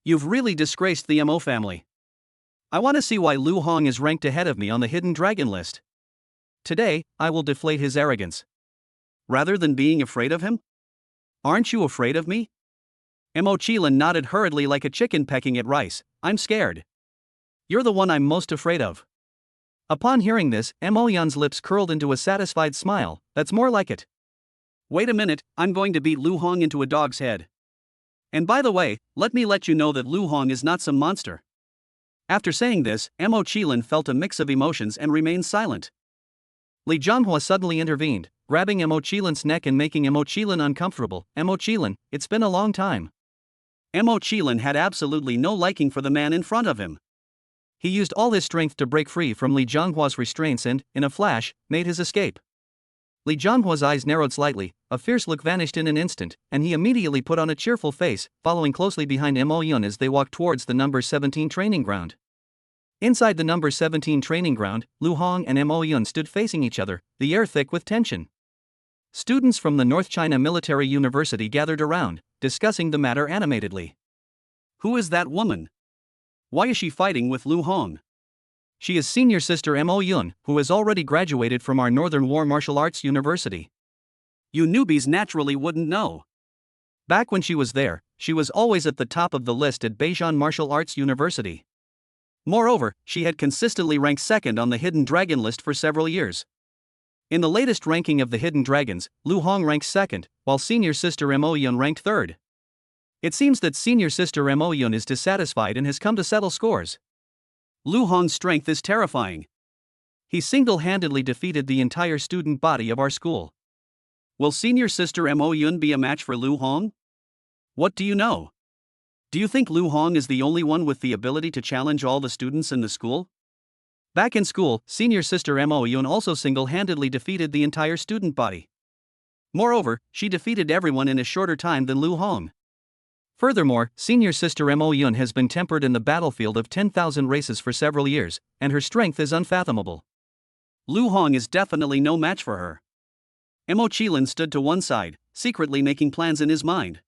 [SPEAKER 1] You've really disgraced the Mo family. I want to see why Lu Hong is ranked ahead of me on the hidden dragon list. Today, I will deflate his arrogance. Rather than being afraid of him? Aren't you afraid of me?" Mo Qilin nodded hurriedly like a chicken pecking at rice. "I'm scared. You're the one I'm most afraid of." Upon hearing this, Mo Yun's lips curled into a satisfied smile. "That's more like it. Wait a minute, I'm going to beat Lu Hong into a dog's head. And by the way, let me let you know that Lu Hong is not some monster." After saying this, Mo Qilin felt a mix of emotions and remained silent. Li Jianhua suddenly intervened, grabbing Mo Qilin's neck and making Mo Qilin uncomfortable. "Mo Qilin, it's been a long time." Mo Qilin had absolutely no liking for the man in front of him. He used all his strength to break free from Li Jianhua's restraints and, in a flash, made his escape. Li Jianhua's eyes narrowed slightly, a fierce look vanished in an instant, and he immediately put on a cheerful face, following closely behind Mo Yun as they walked towards the number 17 training ground. Inside the number 17 training ground, Lu Hong and Mo Yun stood facing each other, the air thick with tension. Students from the North China Military University gathered around, discussing the matter animatedly. "Who is that woman? Why is she fighting with Lu Hong?" "She is senior sister Mo Yun, who has already graduated from our Northern War Martial Arts University. You newbies naturally wouldn't know. Back when she was there, she was always at the top of the list at Beijing Martial Arts University. Moreover, she had consistently ranked second on the Hidden Dragon list for several years. In the latest ranking of the Hidden Dragons, Lu Hong ranked second, while senior sister Mo Yun ranked third. It seems that senior sister Mo Yun is dissatisfied and has come to settle scores. Lu Hong's strength is terrifying. He single-handedly defeated the entire student body of our school. Will senior sister Mo Yun be a match for Lu Hong? What do you know? Do you think Lu Hong is the only one with the ability to challenge all the students in the school? Back in school, senior sister Mo Yun also single-handedly defeated the entire student body. Moreover, she defeated everyone in a shorter time than Lu Hong. Furthermore, senior sister Mo Yun has been tempered in the battlefield of 10,000 races for several years, and her strength is unfathomable. Lu Hong is definitely no match for her. Mo Qilin stood to one side, secretly making plans in his mind.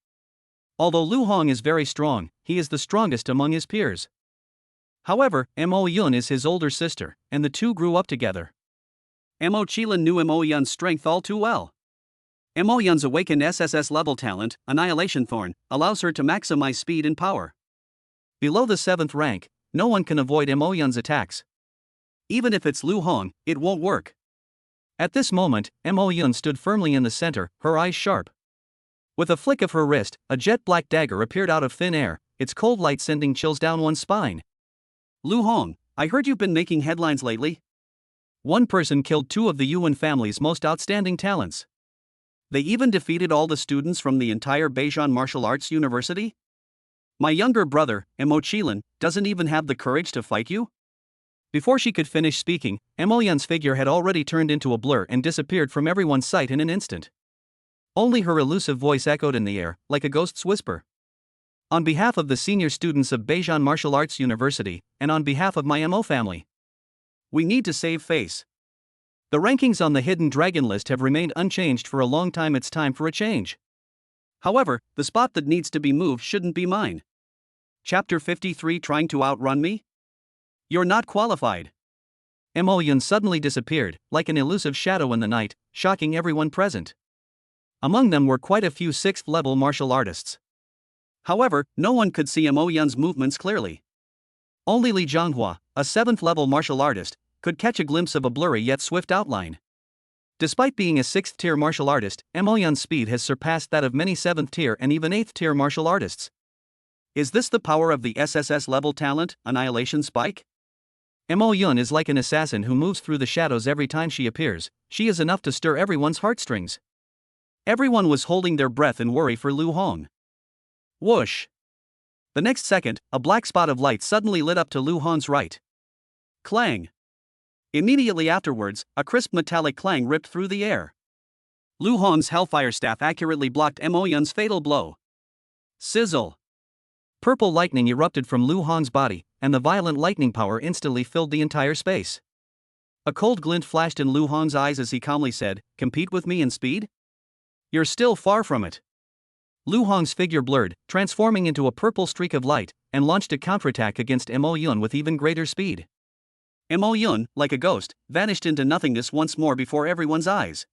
[SPEAKER 1] Although Lu Hong is very strong, he is the strongest among his peers. However, Mo Yun is his older sister, and the two grew up together. Mo Qilin knew Mo Yun's strength all too well. Mo Yun's awakened SSS level talent, Annihilation Thorn, allows her to maximize speed and power. Below the 7th rank, no one can avoid Mo Yun's attacks. Even if it's Lu Hong, it won't work. At this moment, Mo Yun stood firmly in the center, her eyes sharp. With a flick of her wrist, a jet-black dagger appeared out of thin air, its cold light sending chills down one's spine. Lu Hong, I heard you've been making headlines lately. One person killed 2 of the Yuan family's most outstanding talents. They even defeated all the students from the entire Beijing Martial Arts University? My younger brother, Mo Qilin, doesn't even have the courage to fight you? Before she could finish speaking, Mo Yun's figure had already turned into a blur and disappeared from everyone's sight in an instant. Only her elusive voice echoed in the air, like a ghost's whisper. On behalf of the senior students of Beijing Martial Arts University, and on behalf of my Mo family, we need to save face. The rankings on the Hidden Dragon list have remained unchanged for a long time. It's time for a change. However, the spot that needs to be moved shouldn't be mine. Chapter 53. Trying to outrun me? You're not qualified. Mo Yun suddenly disappeared, like an elusive shadow in the night, shocking everyone present. Among them were quite a few 6th-level martial artists. However, no one could see Mo Yun's movements clearly. Only Li Zhonghua, a 7th-level martial artist, could catch a glimpse of a blurry yet swift outline. Despite being a 6th-tier martial artist, Mo Yun's speed has surpassed that of many 7th-tier and even 8th-tier martial artists. Is this the power of the SSS level talent, Annihilation Spike? Mo Yun is like an assassin who moves through the shadows every time she appears. She is enough to stir everyone's heartstrings. Everyone was holding their breath in worry for Lu Hong. Whoosh! The next second, a black spot of light suddenly lit up to Lu Hong's right. Clang! Immediately afterwards, a crisp metallic clang ripped through the air. Lu Hong's Hellfire Staff accurately blocked Mo Yun's fatal blow. Sizzle! Purple lightning erupted from Lu Hong's body, and the violent lightning power instantly filled the entire space. A cold glint flashed in Lu Hong's eyes as he calmly said, "Compete with me in speed? You're still far from it." Lu Hong's figure blurred, transforming into a purple streak of light, and launched a counterattack against Mo Yun with even greater speed. Mo Yun, like a ghost, vanished into nothingness once more before everyone's eyes.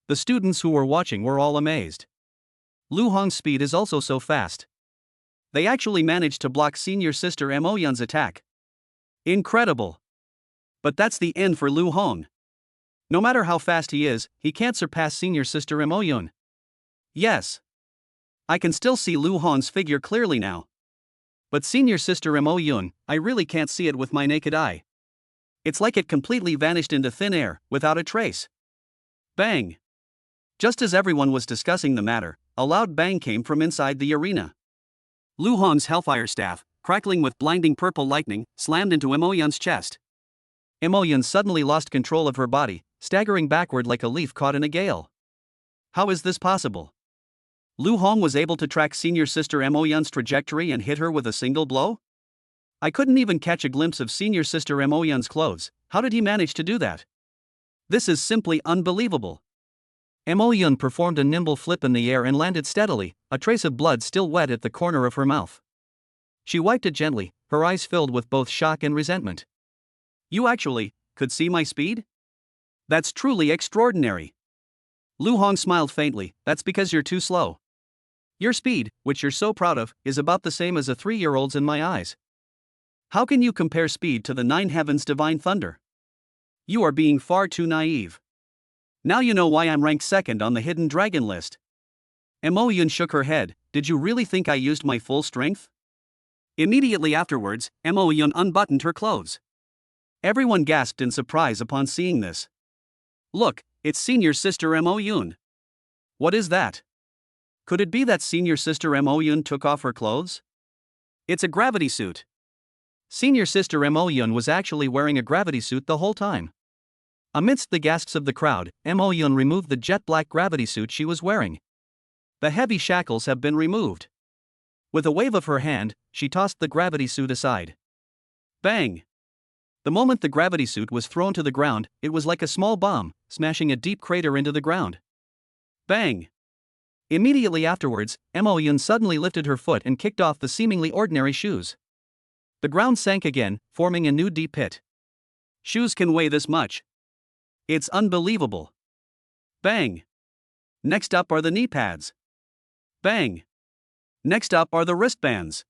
[SPEAKER 1] The students who were watching were all amazed. Lu Hong's speed is also so fast. They actually managed to block senior sister Mo Yun's attack. Incredible! But that's the end for Lu Hong. No matter how fast he is, he can't surpass senior sister Mo Yun. Yes. I can still see Lu Hong's figure clearly now. But senior sister Mo Yun, I really can't see it with my naked eye. It's like it completely vanished into thin air, without a trace. Bang! Just as everyone was discussing the matter, a loud bang came from inside the arena. Lu Hong's Hellfire Staff, crackling with blinding purple lightning, slammed into Mo Yun's chest. Mo Yun suddenly lost control of her body, staggering backward like a leaf caught in a gale. How is this possible? Lu Hong was able to track senior sister Mo Yun's trajectory and hit her with a single blow? I couldn't even catch a glimpse of senior sister Mo Yun's clothes. How did he manage to do that? This is simply unbelievable. Mo Yun performed a nimble flip in the air and landed steadily, a trace of blood still wet at the corner of her mouth. She wiped it gently, her eyes filled with both shock and resentment. You actually could see my speed? That's truly extraordinary. Lu Hong smiled faintly. That's because you're too slow. Your speed, which you're so proud of, is about the same as a 3-year-old's in my eyes. How can you compare speed to the 9 heavens' divine thunder? You are being far too naive. Now you know why I'm ranked 2nd on the Hidden Dragon list. Mo Yun shook her head. Did you really think I used my full strength? Immediately afterwards, Mo Yun unbuttoned her clothes. Everyone gasped in surprise upon seeing this. Look, it's senior sister Mo Yun. What is that? Could it be that senior sister Mo Yun took off her clothes? It's a gravity suit. Senior sister Mo Yun was actually wearing a gravity suit the whole time. Amidst the gasps of the crowd, Mo Yun removed the jet black gravity suit she was wearing. The heavy shackles have been removed. With a wave of her hand, she tossed the gravity suit aside. Bang! The moment the gravity suit was thrown to the ground, it was like a small bomb, smashing a deep crater into the ground. Bang! Immediately afterwards, Mo Yun suddenly lifted her foot and kicked off the seemingly ordinary shoes. The ground sank again, forming a new deep pit. Shoes can weigh this much. It's unbelievable. Bang! Next up are the knee pads. Bang! Next up are the wristbands.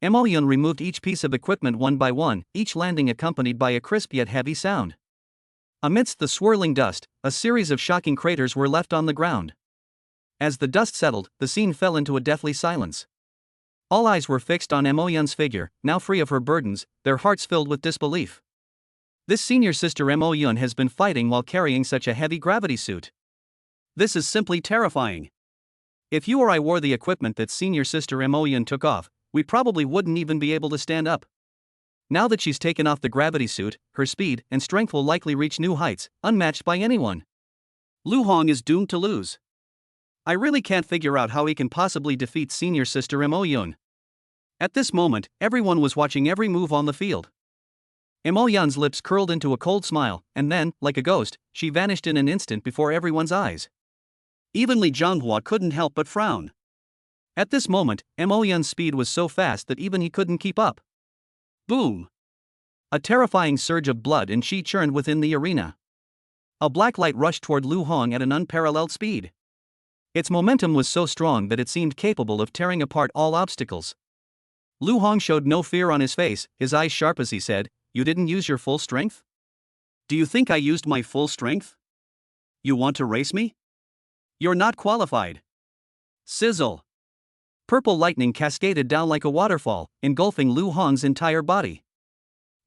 [SPEAKER 1] Mo Yun removed each piece of equipment one by one, each landing accompanied by a crisp yet heavy sound. Amidst the swirling dust, a series of shocking craters were left on the ground. As the dust settled, the scene fell into a deathly silence. All eyes were fixed on Mo Yun's figure, now free of her burdens, their hearts filled with disbelief. This senior sister Mo Yun has been fighting while carrying such a heavy gravity suit. This is simply terrifying. If you or I wore the equipment that senior sister Mo Yun took off, we probably wouldn't even be able to stand up. Now that she's taken off the gravity suit, her speed and strength will likely reach new heights, unmatched by anyone. Lu Hong is doomed to lose. I really can't figure out how he can possibly defeat senior sister Mo Yun. At this moment, everyone was watching every move on the field. Mo Yun's lips curled into a cold smile, and then, like a ghost, she vanished in an instant before everyone's eyes. Even Li Zhanghua couldn't help but frown. At this moment, Mo Yun's speed was so fast that even he couldn't keep up. Boom! A terrifying surge of blood and qi churned within the arena. A black light rushed toward Lu Hong at an unparalleled speed. Its momentum was so strong that it seemed capable of tearing apart all obstacles. Lu Hong showed no fear on his face, his eyes sharp as he said, "You didn't use your full strength? Do you think I used my full strength? You want to race me? You're not qualified." Sizzle! Purple lightning cascaded down like a waterfall, engulfing Lu Hong's entire body.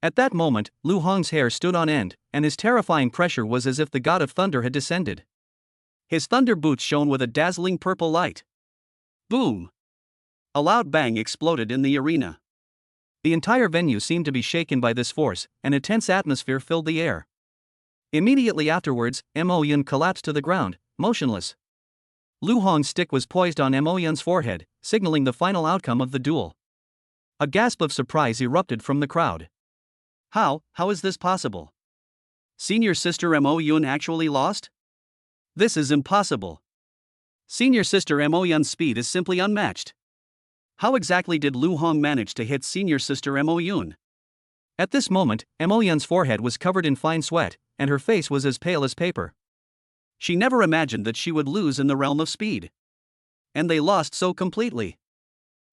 [SPEAKER 1] At that moment, Lu Hong's hair stood on end, and his terrifying pressure was as if the god of thunder had descended. His thunder boots shone with a dazzling purple light. Boom! A loud bang exploded in the arena. The entire venue seemed to be shaken by this force, and a tense atmosphere filled the air. Immediately afterwards, Mo Yun collapsed to the ground, motionless. Lu Hong's stick was poised on Mo Yun's forehead, signaling the final outcome of the duel. A gasp of surprise erupted from the crowd. How is this possible? Senior sister Mo Yun actually lost? This is impossible. Senior sister Mo Yun's speed is simply unmatched. How exactly did Lu Hong manage to hit senior sister Mo Yun? At this moment, Mo Yun's forehead was covered in fine sweat, and her face was as pale as paper. She never imagined that she would lose in the realm of speed. And they lost so completely.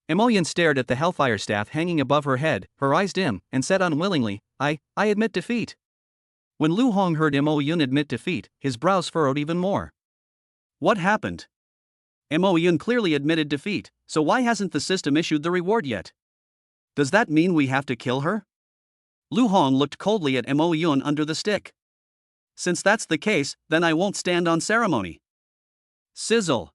[SPEAKER 1] Mo Yun stared at the hellfire staff hanging above her head, her eyes dim, and said unwillingly, I admit defeat. When Lu Hong heard Mo Yun admit defeat, his brows furrowed even more. What happened? Mo Yun clearly admitted defeat, so why hasn't the system issued the reward yet? Does that mean we have to kill her? Lu Hong looked coldly at Mo Yun under the stick. Since that's the case, then I won't stand on ceremony. Sizzle!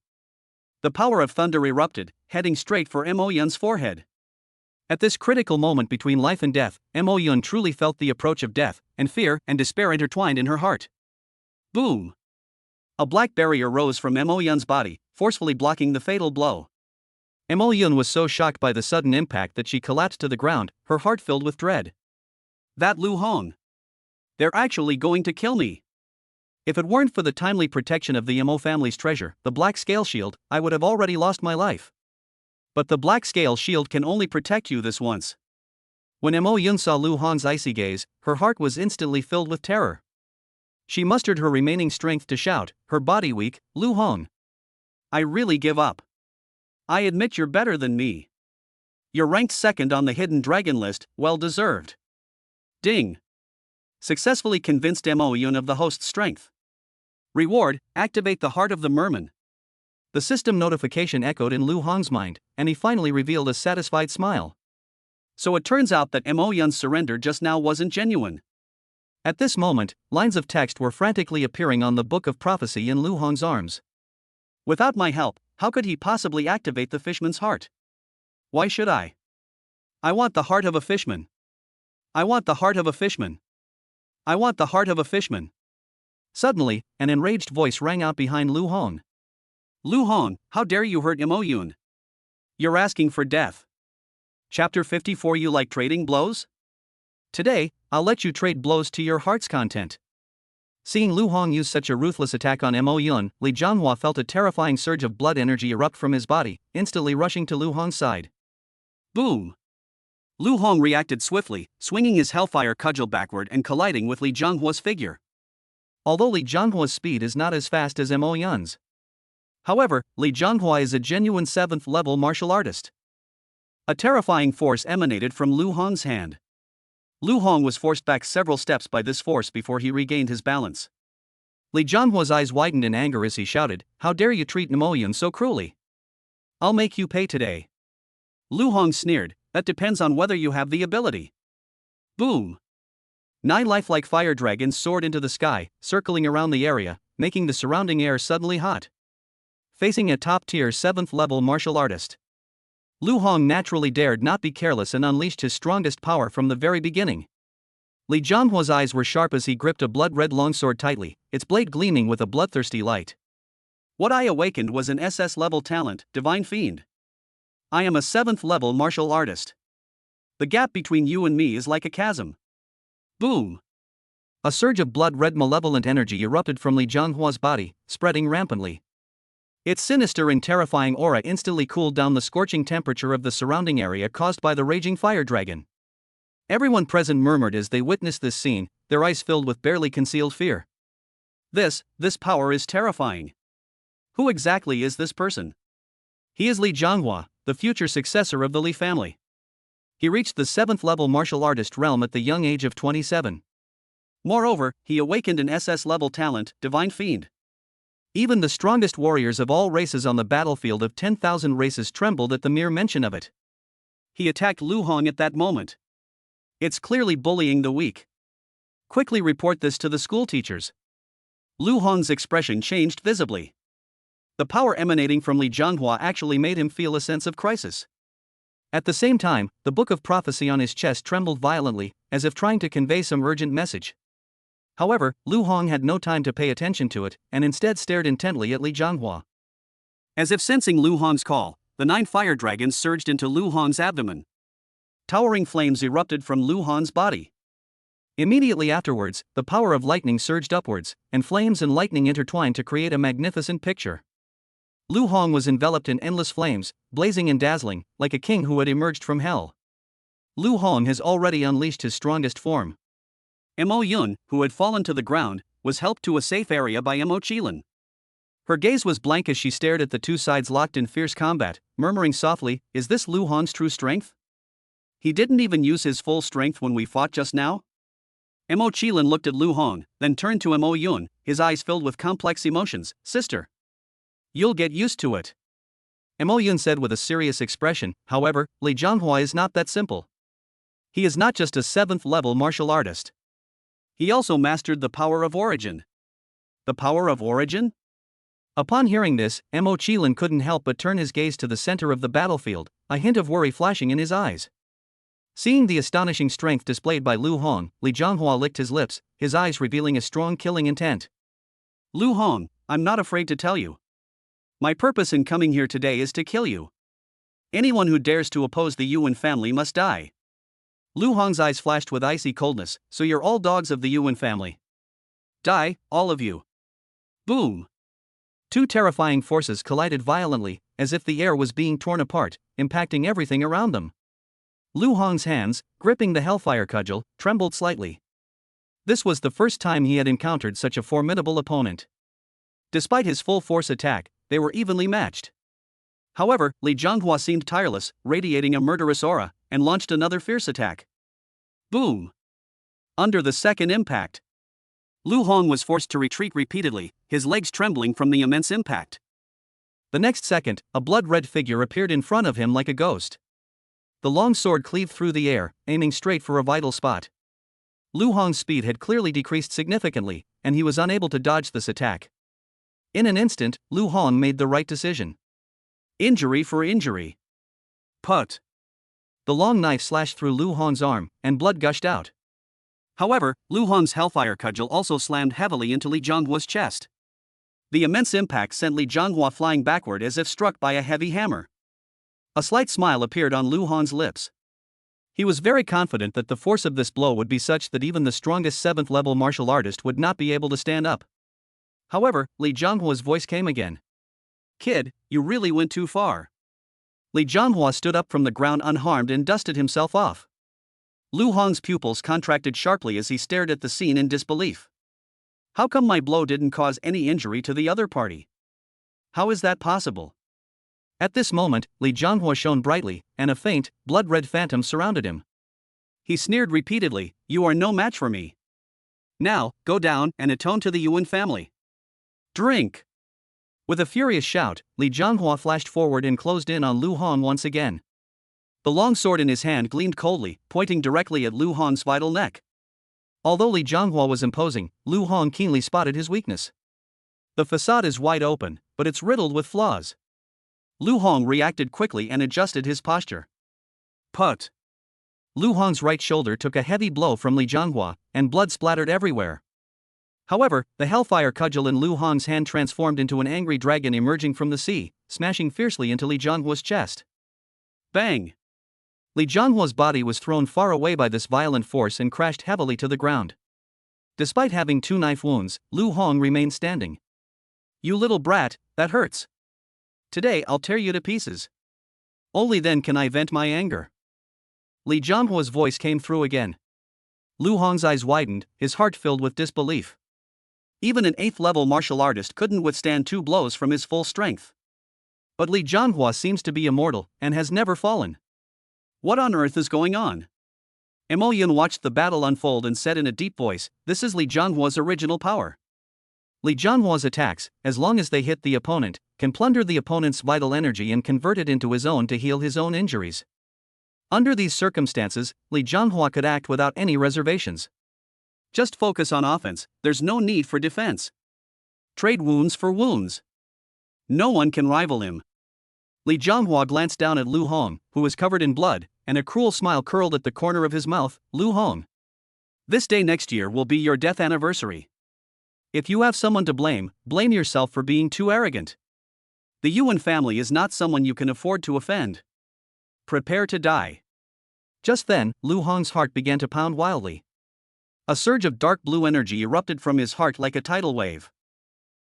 [SPEAKER 1] The power of thunder erupted, heading straight for Mo Yun's forehead. At this critical moment between life and death, Mo Yun truly felt the approach of death, and fear and despair intertwined in her heart. Boom! A black barrier rose from Mo Yun's body, forcefully blocking the fatal blow. Mo Yun was so shocked by the sudden impact that she collapsed to the ground, her heart filled with dread. That Lu Hong! They're actually going to kill me. If it weren't for the timely protection of the Mo family's treasure, the Black Scale Shield, I would have already lost my life. But the Black Scale Shield can only protect you this once. When Mo Yun saw Lu Hong's icy gaze, her heart was instantly filled with terror. She mustered her remaining strength to shout, her body weak, Lu Hong, I really give up. I admit you're better than me. You're ranked second on the Hidden Dragon list, well deserved. Ding! Successfully convinced Mo Yun of the host's strength. Reward, activate the heart of the merman. The system notification echoed in Lu Hong's mind, and he finally revealed a satisfied smile. So it turns out that Mo Yun's surrender just now wasn't genuine. At this moment, lines of text were frantically appearing on the book of prophecy in Lu Hong's arms. Without my help, How could he possibly activate the fishman's heart? Why should I? I want the heart of a fishman. I want the heart of a fishman. I want the heart of a fishman. Suddenly, an enraged voice rang out behind Lu Hong. Lu Hong, how dare you hurt Mo Yun? You're asking for death. Chapter 54. You like trading blows? Today, I'll let you trade blows to your heart's content. Seeing Lu Hong use such a ruthless attack on Mo Yun, Li Jianhua felt a terrifying surge of blood energy erupt from his body, instantly rushing to Lu Hong's side. Boom! Lu Hong reacted swiftly, swinging his hellfire cudgel backward and colliding with Li Jianhua's figure. Although Li Jianhua's speed is not as fast as Mo Yun's. However, Li Jianhua is a genuine 7th level martial artist. A terrifying force emanated from Lu Hong's hand. Lu Hong was forced back several steps by this force before he regained his balance. Li Jianhua's eyes widened in anger as he shouted, "How dare you treat Mo Yun so cruelly? I'll make you pay today." Lu Hong sneered, "That depends on whether you have the ability." Boom! 9 lifelike fire dragons soared into the sky, circling around the area, making the surrounding air suddenly hot. Facing a top-tier 7th level martial artist, Lu Hong naturally dared not be careless and unleashed his strongest power from the very beginning. Li Jianhua's eyes were sharp as he gripped a blood-red longsword tightly, its blade gleaming with a bloodthirsty light. What I awakened was an SS-level talent, Divine Fiend. I am a 7th level martial artist. The gap between you and me is like a chasm. Boom! A surge of blood-red malevolent energy erupted from Li Jianhua's body, spreading rampantly. Its sinister and terrifying aura instantly cooled down the scorching temperature of the surrounding area caused by the raging fire dragon. Everyone present murmured as they witnessed this scene, their eyes filled with barely concealed fear. This power is terrifying. Who exactly is this person? He is Li Jianhua, the future successor of the Li family. He reached the 7th level martial artist realm at the young age of 27. Moreover, he awakened an SS-level talent, Divine Fiend. Even the strongest warriors of all races on the battlefield of 10,000 races trembled at the mere mention of it. He attacked Lu Hong at that moment. It's clearly bullying the weak. Quickly report this to the school teachers. Lu Hong's expression changed visibly. The power emanating from Li Jianhua actually made him feel a sense of crisis. At the same time, the book of prophecy on his chest trembled violently, as if trying to convey some urgent message. However, Lu Hong had no time to pay attention to it, and instead stared intently at Li Jianhua. As if sensing Lu Hong's call, the 9 fire dragons surged into Lu Hong's abdomen. Towering flames erupted from Lu Hong's body. Immediately afterwards, the power of lightning surged upwards, and flames and lightning intertwined to create a magnificent picture. Lu Hong was enveloped in endless flames, blazing and dazzling, like a king who had emerged from hell. Lu Hong has already unleashed his strongest form. Mo Yun, who had fallen to the ground, was helped to a safe area by Mo Qilin. Her gaze was blank as she stared at the two sides locked in fierce combat, murmuring softly, "Is this Lu Hong's true strength? He didn't even use his full strength when we fought just now?" Mo Qilin looked at Lu Hong, then turned to Mo Yun, his eyes filled with complex emotions. "Sister, you'll get used to it," Mo Yun said with a serious expression. However, Li Jianhua is not that simple. He is not just a 7th level martial artist. He also mastered the power of origin. The power of origin? Upon hearing this, Mo Qilin couldn't help but turn his gaze to the center of the battlefield, a hint of worry flashing in his eyes. Seeing the astonishing strength displayed by Lu Hong, Li Jianhua licked his lips, his eyes revealing a strong killing intent. "Lu Hong, I'm not afraid to tell you. My purpose in coming here today is to kill you. Anyone who dares to oppose the Yuan family must die." Lu Hong's eyes flashed with icy coldness. "So you're all dogs of the Yuan family. Die, all of you." Boom! 2 terrifying forces collided violently, as if the air was being torn apart, impacting everything around them. Lu Hong's hands, gripping the hellfire cudgel, trembled slightly. This was the first time he had encountered such a formidable opponent. Despite his full-force attack, they were evenly matched. However, Li Jianhua seemed tireless, radiating a murderous aura, and launched another fierce attack. Boom! Under the second impact, Lu Hong was forced to retreat repeatedly, his legs trembling from the immense impact. The next second, a blood-red figure appeared in front of him like a ghost. The long sword cleaved through the air, aiming straight for a vital spot. Lu Hong's speed had clearly decreased significantly, and he was unable to dodge this attack. In an instant, Lu Hong made the right decision. Injury for injury. Put. The long knife slashed through Lu Hong's arm, and blood gushed out. However, Lu Hong's hellfire cudgel also slammed heavily into Li Zhonghua's chest. The immense impact sent Li Zhonghua flying backward as if struck by a heavy hammer. A slight smile appeared on Lu Hong's lips. He was very confident that the force of this blow would be such that even the strongest 7th-level martial artist would not be able to stand up. However, Li Zhonghua's voice came again. "Kid, you really went too far." Li Zhonghua stood up from the ground unharmed and dusted himself off. Lu Hong's pupils contracted sharply as he stared at the scene in disbelief. How come my blow didn't cause any injury to the other party? How is that possible? At this moment, Li Zhonghua shone brightly, and a faint, blood-red phantom surrounded him. He sneered repeatedly, "You are no match for me. Now, go down and atone to the Yuan family. Drink!" With a furious shout, Li Zhonghua flashed forward and closed in on Lu Hong once again. The long sword in his hand gleamed coldly, pointing directly at Lu Hong's vital neck. Although Li Zhonghua was imposing, Lu Hong keenly spotted his weakness. The facade is wide open, but it's riddled with flaws. Lu Hong reacted quickly and adjusted his posture. Put. Lu Hong's right shoulder took a heavy blow from Li Zhonghua, and blood splattered everywhere. However, the hellfire cudgel in Lu Hong's hand transformed into an angry dragon emerging from the sea, smashing fiercely into Li Zhonghua's chest. Bang! Li Zhonghua's body was thrown far away by this violent force and crashed heavily to the ground. Despite having 2 knife wounds, Lu Hong remained standing. "You little brat, that hurts. Today I'll tear you to pieces. Only then can I vent my anger." Li Zhonghua's voice came through again. Lu Hong's eyes widened, his heart filled with disbelief. Even an 8th-level martial artist couldn't withstand 2 blows from his full strength. But Li Zhonghua seems to be immortal, and has never fallen. What on earth is going on? Mo Yun watched the battle unfold and said in a deep voice, "This is Li Zhonghua's original power." Li Zhonghua's attacks, as long as they hit the opponent, can plunder the opponent's vital energy and convert it into his own to heal his own injuries. Under these circumstances, Li Zhonghua could act without any reservations. Just focus on offense, there's no need for defense. Trade wounds for wounds. No one can rival him. Li Zhonghua glanced down at Lu Hong, who was covered in blood, and a cruel smile curled at the corner of his mouth. "Lu Hong, this day next year will be your death anniversary. If you have someone to blame, blame yourself for being too arrogant. The Yuan family is not someone you can afford to offend. Prepare to die." Just then, Lu Hong's heart began to pound wildly. A surge of dark blue energy erupted from his heart like a tidal wave.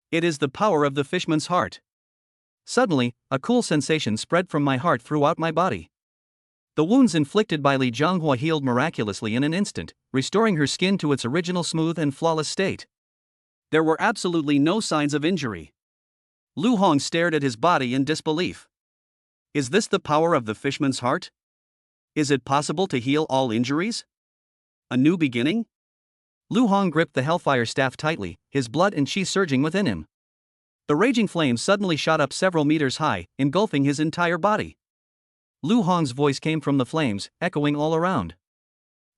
[SPEAKER 1] It is the power of the fishman's heart. Suddenly, a cool sensation spread from my heart throughout my body. The wounds inflicted by Li Zhonghua healed miraculously in an instant, restoring her skin to its original smooth and flawless state. There were absolutely no signs of injury. Lu Hong stared at his body in disbelief. Is this the power of the fishman's heart? Is it possible to heal all injuries? A new beginning? Lu Hong gripped the hellfire staff tightly, his blood and chi surging within him. The raging flames suddenly shot up several meters high, engulfing his entire body. Lu Hong's voice came from the flames, echoing all around.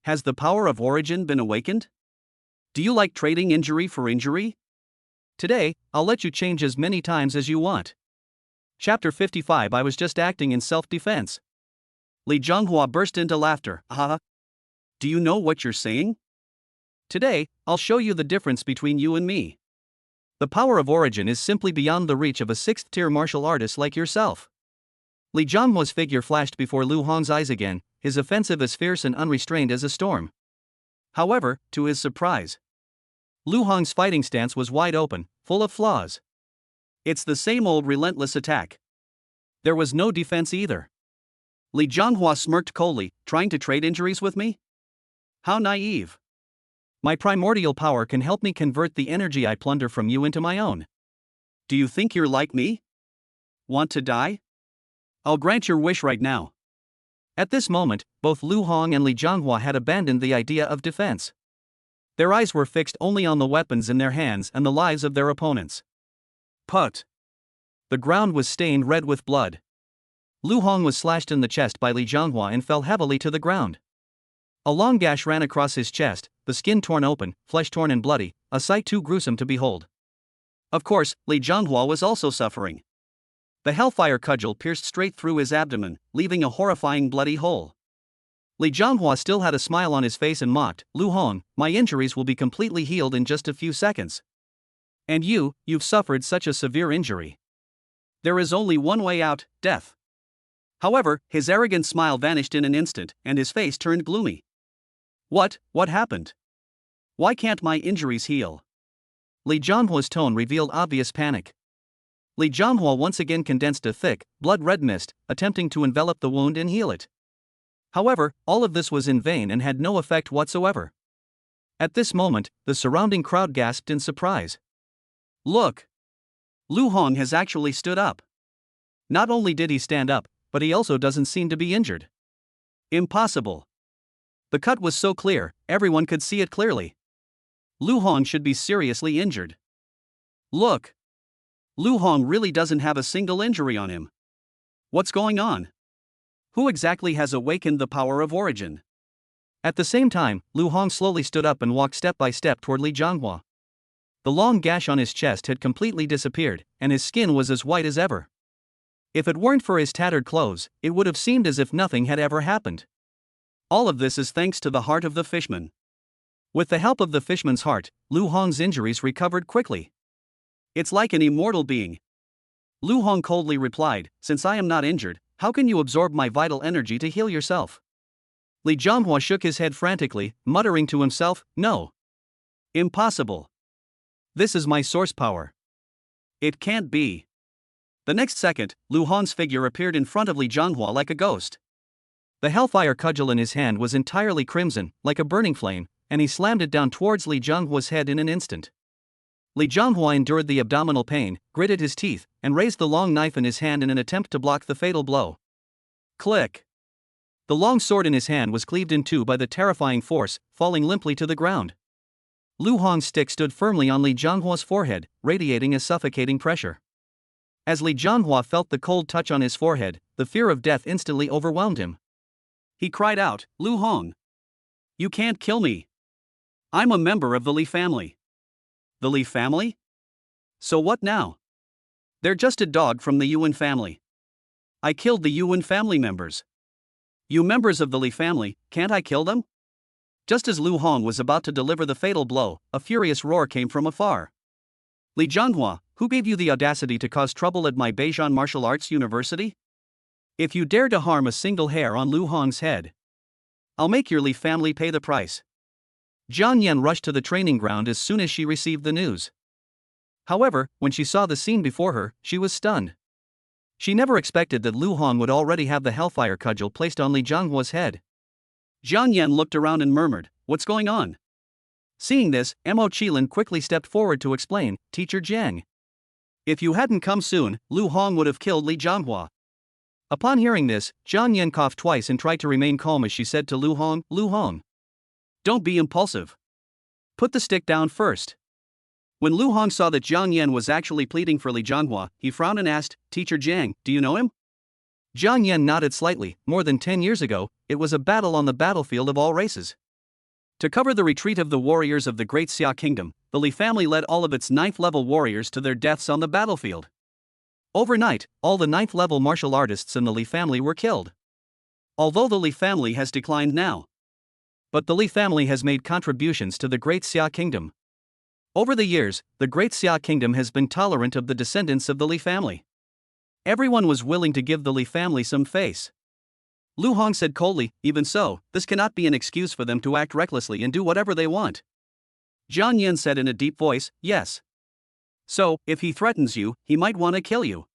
[SPEAKER 1] Has the power of origin been awakened? Do you like trading injury for injury? Today, I'll let you change as many times as you want. Chapter 55. I was just acting in self-defense. Li Zhonghua burst into laughter. Haha. Do you know what you're saying? Today, I'll show you the difference between you and me. The power of origin is simply beyond the reach of a 6th-tier martial artist like yourself. Li Zhonghua's figure flashed before Lu Hong's eyes again, his offensive as fierce and unrestrained as a storm. However, to his surprise, Lu Hong's fighting stance was wide open, full of flaws. It's the same old relentless attack. There was no defense either. Li Zhonghua smirked coldly, trying to trade injuries with me? How naive. My primordial power can help me convert the energy I plunder from you into my own. Do you think you're like me? Want to die? I'll grant your wish right now. At this moment, both Lu Hong and Li Zhonghua had abandoned the idea of defense. Their eyes were fixed only on the weapons in their hands and the lives of their opponents. Put. The ground was stained red with blood. Lu Hong was slashed in the chest by Li Zhonghua and fell heavily to the ground. A long gash ran across his chest, the skin torn open, flesh torn and bloody, a sight too gruesome to behold. Of course, Li Zhonghua was also suffering. The hellfire cudgel pierced straight through his abdomen, leaving a horrifying bloody hole. Li Jianhua still had a smile on his face and mocked, "Lu Hong, my injuries will be completely healed in just a few seconds. And you've suffered such a severe injury. There is only one way out, death." However, his arrogant smile vanished in an instant, and his face turned gloomy. What happened? Why can't my injuries heal?" Li Jianhua's tone revealed obvious panic. Li Jianhua once again condensed a thick, blood-red mist, attempting to envelop the wound and heal it. However, all of this was in vain and had no effect whatsoever. At this moment, the surrounding crowd gasped in surprise. "Look! Lu Hong has actually stood up. Not only did he stand up, but he also doesn't seem to be injured. Impossible. The cut was so clear, everyone could see it clearly. Lu Hong should be seriously injured. Look! Lu Hong really doesn't have a single injury on him. What's going on? Who exactly has awakened the power of origin?" At the same time, Lu Hong slowly stood up and walked step by step toward Li Jianhua. The long gash on his chest had completely disappeared, and his skin was as white as ever. If it weren't for his tattered clothes, it would have seemed as if nothing had ever happened. All of this is thanks to the heart of the fishman. With the help of the fishman's heart, Lu Hong's injuries recovered quickly. "It's like an immortal being." Lu Hong coldly replied, "Since I am not injured, how can you absorb my vital energy to heal yourself?" Li Jianhua shook his head frantically, muttering to himself, "No. Impossible. This is my source power. It can't be." The next second, Lu Hong's figure appeared in front of Li Jianhua like a ghost. The hellfire cudgel in his hand was entirely crimson, like a burning flame, and he slammed it down towards Li Jianhua's head in an instant. Li Jianhua endured the abdominal pain, gritted his teeth, and raised the long knife in his hand in an attempt to block the fatal blow. Click! The long sword in his hand was cleaved in two by the terrifying force, falling limply to the ground. Lu Hong's stick stood firmly on Li Jianhua's forehead, radiating a suffocating pressure. As Li Jianhua felt the cold touch on his forehead, the fear of death instantly overwhelmed him. He cried out, "Lu Hong! You can't kill me! I'm a member of the Li family." "The Li family? So what now? They're just a dog from the Yuan family. I killed the Yuan family members. You members of the Li family, can't I kill them?" Just as Lu Hong was about to deliver the fatal blow, a furious roar came from afar. "Li Jianhua, who gave you the audacity to cause trouble at my Beijing Martial Arts University? If you dare to harm a single hair on Lu Hong's head, I'll make your Li family pay the price." Jian Yan rushed to the training ground as soon as she received the news. However, when she saw the scene before her, she was stunned. She never expected that Lu Hong would already have the hellfire cudgel placed on Li Jianhua's head. Jian Yan looked around and murmured, "What's going on?" Seeing this, Mo Qilin quickly stepped forward to explain, "Teacher Jiang. If you hadn't come soon, Lu Hong would have killed Li Jianhua." Upon hearing this, Jian Yan coughed twice and tried to remain calm as she said to Lu Hong, "Lu Hong, don't be impulsive. Put the stick down first." When Lu Hong saw that Jian Yan was actually pleading for Li Jianhua, he frowned and asked, "Teacher Jiang, do you know him?" Jian Yan nodded slightly. More than 10 years ago, it was a battle on the battlefield of all races. To cover the retreat of the warriors of the Great Xia Kingdom, the Li family led all of its 9th-level warriors to their deaths on the battlefield. Overnight, all the 9th-level martial artists in the Li family were killed. Although the Li family has declined now, but the Li family has made contributions to the Great Xia Kingdom. Over the years, the Great Xia Kingdom has been tolerant of the descendants of the Li family. Everyone was willing to give the Li family some face. Lu Hong said coldly, "Even so, this cannot be an excuse for them to act recklessly and do whatever they want." Jian Yan said in a deep voice, "Yes. So, if he threatens you, he might want to kill you.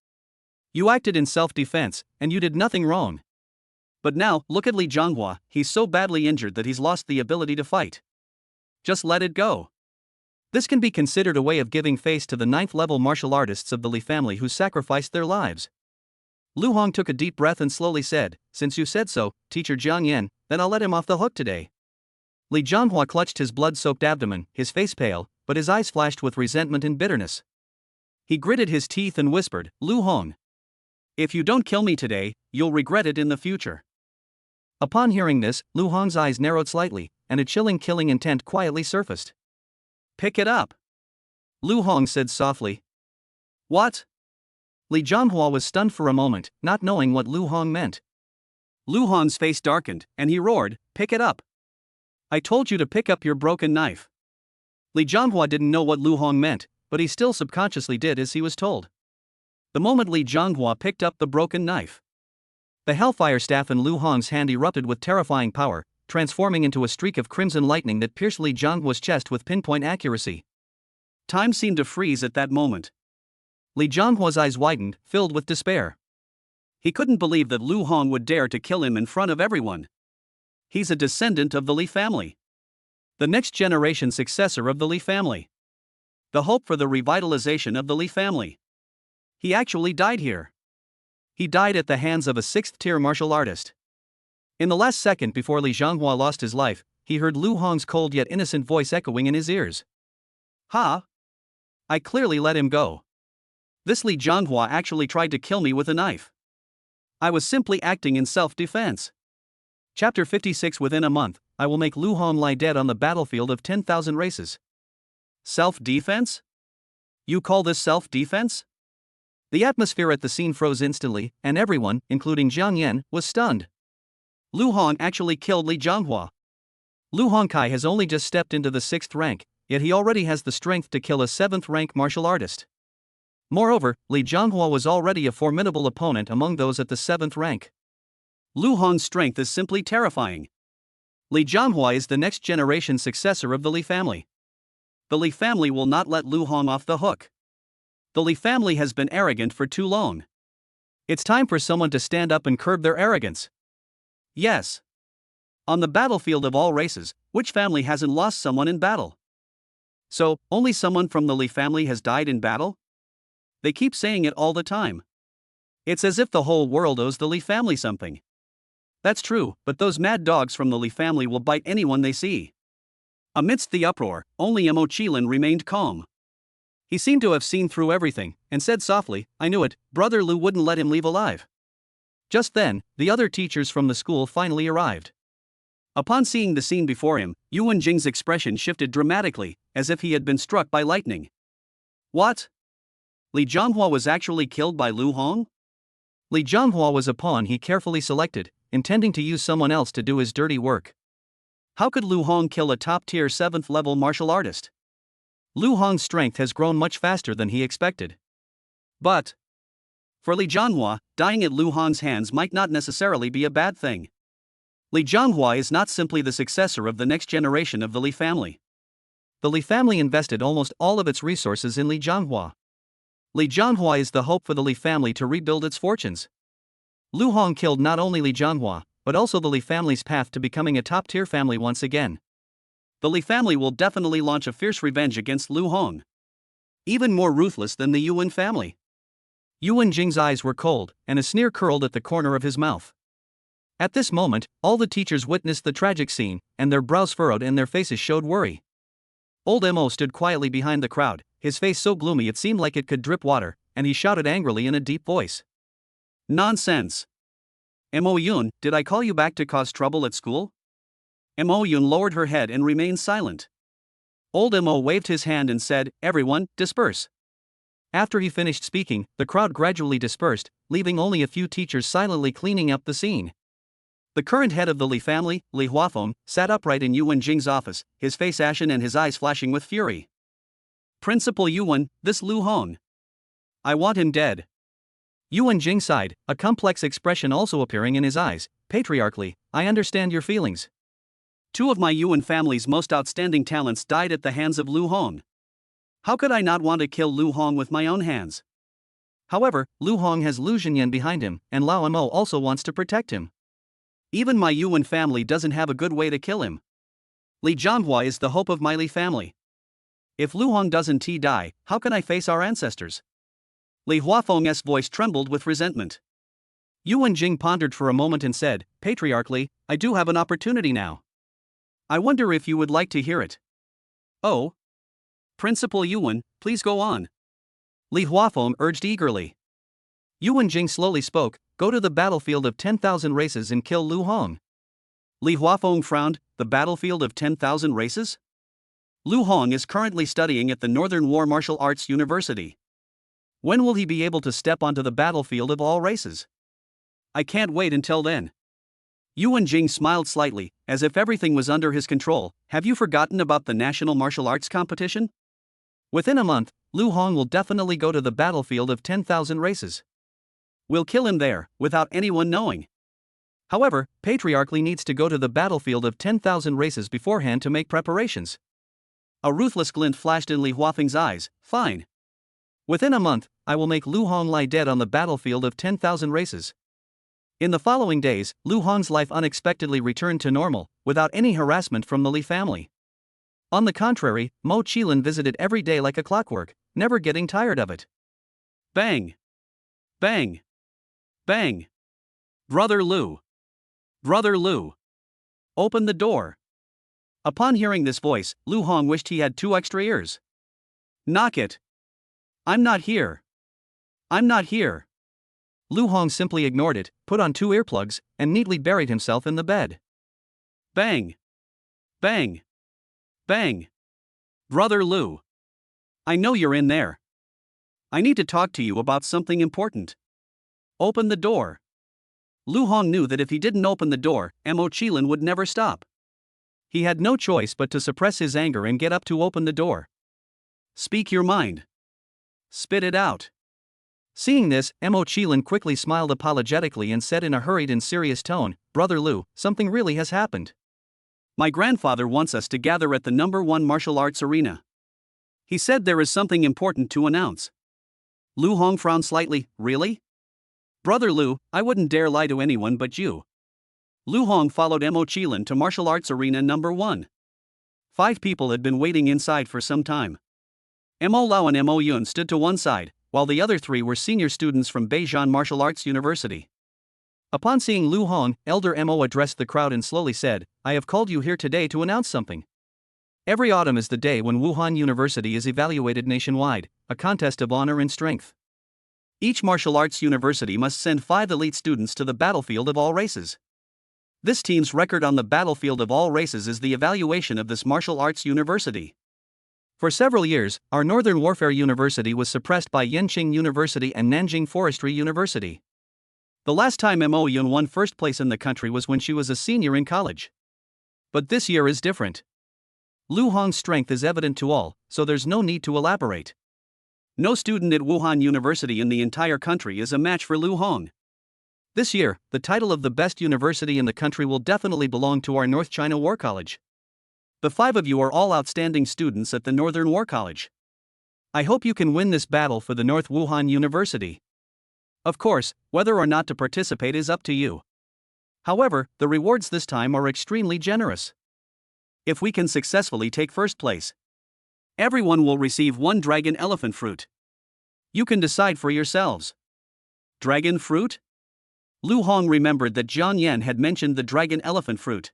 [SPEAKER 1] You acted in self-defense, and you did nothing wrong. But now, look at Li Jianhua, he's so badly injured that he's lost the ability to fight. Just let it go." This can be considered a way of giving face to the 9th-level martial artists of the Li family who sacrificed their lives. Lu Hong took a deep breath and slowly said, "Since you said so, Teacher Jiang Yan, then I'll let him off the hook today." Li Jianhua clutched his blood-soaked abdomen, his face pale, but his eyes flashed with resentment and bitterness. He gritted his teeth and whispered, "Lu Hong, if you don't kill me today, you'll regret it in the future." Upon hearing this, Lu Hong's eyes narrowed slightly, and a chilling killing intent quietly surfaced. "Pick it up," Lu Hong said softly. "What?" Li Jianhua was stunned for a moment, not knowing what Lu Hong meant. Lu Hong's face darkened, and he roared, "Pick it up! I told you to pick up your broken knife." Li Jianhua didn't know what Lu Hong meant, but he still subconsciously did as he was told. The moment Li Jianhua picked up the broken knife, the hellfire staff in Lu Hong's hand erupted with terrifying power, transforming into a streak of crimson lightning that pierced Li Jianhua's chest with pinpoint accuracy. Time seemed to freeze at that moment. Li Jianhua's eyes widened, filled with despair. He couldn't believe that Lu Hong would dare to kill him in front of everyone. He's a descendant of the Li family, the next generation successor of the Li family, the hope for the revitalization of the Li family. He actually died here. He died at the hands of a 6th-tier martial artist. In the last second before Li Jianhua lost his life, he heard Lu Hong's cold yet innocent voice echoing in his ears. "Ha! I clearly let him go. This Li Jianhua actually tried to kill me with a knife. I was simply acting in self-defense." Chapter 56. Within a month, I will make Lu Hong lie dead on the battlefield of 10,000 races. Self-defense? You call this self-defense? The atmosphere at the scene froze instantly, and everyone, including Jiang Yan, was stunned. Lu Hong actually killed Li Jianhua. Lu Hongkai has only just stepped into the 6th rank, yet he already has the strength to kill a 7th-rank martial artist. Moreover, Li Jianhua was already a formidable opponent among those at the 7th rank. Lu Hong's strength is simply terrifying. Li Jianhua is the next generation successor of the Li family. The Li family will not let Lu Hong off the hook. The Li family has been arrogant for too long. It's time for someone to stand up and curb their arrogance. Yes. On the battlefield of all races, which family hasn't lost someone in battle? So, only someone from the Li family has died in battle? They keep saying it all the time. It's as if the whole world owes the Li family something. That's true, but those mad dogs from the Li family will bite anyone they see. Amidst the uproar, only Mo Qilin remained calm. He seemed to have seen through everything, and said softly, "I knew it, Brother Lu wouldn't let him leave alive." Just then, the other teachers from the school finally arrived. Upon seeing the scene before him, Yuan Jing's expression shifted dramatically, as if he had been struck by lightning. What? Li Jianhua was actually killed by Lu Hong? Li Jianhua was a pawn he carefully selected, intending to use someone else to do his dirty work. How could Lu Hong kill a top-tier 7th-level martial artist? Lu Hong's strength has grown much faster than he expected. But for Li Jianhua, dying at Lu Hong's hands might not necessarily be a bad thing. Li Jianhua is not simply the successor of the next generation of the Li family. The Li family invested almost all of its resources in Li Jianhua. Li Jianhua is the hope for the Li family to rebuild its fortunes. Lu Hong killed not only Li Jianhua, but also the Li family's path to becoming a top-tier family once again. The Li family will definitely launch a fierce revenge against Lu Hong. Even more ruthless than the Yuan family. Yuan Jing's eyes were cold, and a sneer curled at the corner of his mouth. At this moment, all the teachers witnessed the tragic scene, and their brows furrowed and their faces showed worry. Old Mo stood quietly behind the crowd, his face so gloomy it seemed like it could drip water, and he shouted angrily in a deep voice. Nonsense! Mo Yun, did I call you back to cause trouble at school? Mo Yun lowered her head and remained silent. Old Mo waved his hand and said, "Everyone, disperse." After he finished speaking, the crowd gradually dispersed, leaving only a few teachers silently cleaning up the scene. The current head of the Li family, Li Huafeng, sat upright in Yuan Jing's office, his face ashen and his eyes flashing with fury. "Principal Yuan, this Lu Hong. I want him dead." Yuan Jing sighed, a complex expression also appearing in his eyes. "Patriarchally, I understand your feelings. Two of my Yuan family's most outstanding talents died at the hands of Lu Hong. How could I not want to kill Lu Hong with my own hands? However, Lu Hong has Lu Zhenyan behind him, and Lao Mo also wants to protect him. Even my Yuan family doesn't have a good way to kill him. Li Jianhua is the hope of my Li family. If Lu Hong doesn't die, how can I face our ancestors?" Li Huafeng's voice trembled with resentment. Yuan Jing pondered for a moment and said, "Patriarchally, I do have an opportunity now. I wonder if you would like to hear it." "Oh? Principal Yuan, please go on." Li Huafeng urged eagerly. Yuan Jing slowly spoke, "Go to the battlefield of 10,000 races and kill Lu Hong." Li Huafeng frowned, "The battlefield of 10,000 races? Lu Hong is currently studying at the Northern War Martial Arts University. When will he be able to step onto the battlefield of all races? I can't wait until then. Yuan Jing smiled slightly, as if everything was under his control. Have you forgotten about the national martial arts competition? Within a month, Lu Hong will definitely go to the battlefield of 10,000 races. We'll kill him there, without anyone knowing. However, Patriarch Li needs to go to the battlefield of 10,000 races beforehand to make preparations. A ruthless glint flashed in Li Huafeng's eyes. Fine. Within a month, I will make Lu Hong lie dead on the battlefield of 10,000 races. In the following days, Lu Hong's life unexpectedly returned to normal, without any harassment from the Li family. On the contrary, Mo Qilin visited every day like a clockwork, never getting tired of it. Bang! Bang! Bang! Brother Lu! Brother Lu! Open the door! Upon hearing this voice, Lu Hong wished he had 2 extra ears. Knock it! I'm not here! I'm not here! Lu Hong simply ignored it, put on 2 earplugs, and neatly buried himself in the bed. Bang! Bang! Bang! Brother Lu! I know you're in there. I need to talk to you about something important. Open the door. Lu Hong knew that if he didn't open the door, Mo Qilin would never stop. He had no choice but to suppress his anger and get up to open the door. Speak your mind. Spit it out. Seeing this, Mo Qilin quickly smiled apologetically and said in a hurried and serious tone, Brother Lu, something really has happened. My grandfather wants us to gather at the #1 martial arts arena. He said there is something important to announce. Lu Hong frowned slightly. Really? Brother Lu, I wouldn't dare lie to anyone but you. Lu Hong followed Mo Qilin to martial arts arena #1. 5 people had been waiting inside for some time. Mo Lao and Mo Yun stood to one side, while the other 3 were senior students from Beijing Martial Arts University. Upon seeing Lu Hong, Elder Mo addressed the crowd and slowly said, I have called you here today to announce something. Every autumn is the day when Wuhan University is evaluated nationwide, a contest of honor and strength. Each martial arts university must send 5 elite students to the battlefield of all races. This team's record on the battlefield of all races is the evaluation of this martial arts university. For several years, our Northern Warfare University was suppressed by Yenqing University and Nanjing Forestry University. The last time Mo Yun won first place in the country was when she was a senior in college. But this year is different. Lu Hong's strength is evident to all, so there's no need to elaborate. No student at Wuhan University in the entire country is a match for Lu Hong. This year, the title of the best university in the country will definitely belong to our North China War College. The 5 of you are all outstanding students at the Northern War College. I hope you can win this battle for the North Wuhan University. Of course, whether or not to participate is up to you. However, the rewards this time are extremely generous. If we can successfully take first place, everyone will receive 1 dragon elephant fruit. You can decide for yourselves. Dragon fruit? Lu Hong remembered that Jiang Yan had mentioned the dragon elephant fruit.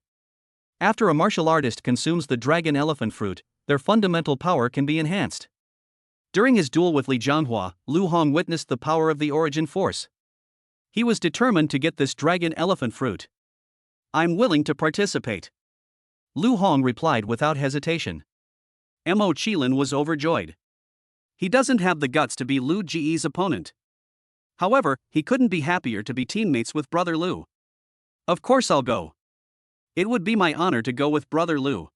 [SPEAKER 1] After a martial artist consumes the dragon elephant fruit, their fundamental power can be enhanced. During his duel with Li Jianghua, Lu Hong witnessed the power of the origin force. He was determined to get this dragon elephant fruit. I'm willing to participate. Lu Hong replied without hesitation. Mo Qilin was overjoyed. He doesn't have the guts to be Lu Ji's opponent. However, he couldn't be happier to be teammates with Brother Lu. Of course I'll go. It would be my honor to go with Brother Lu.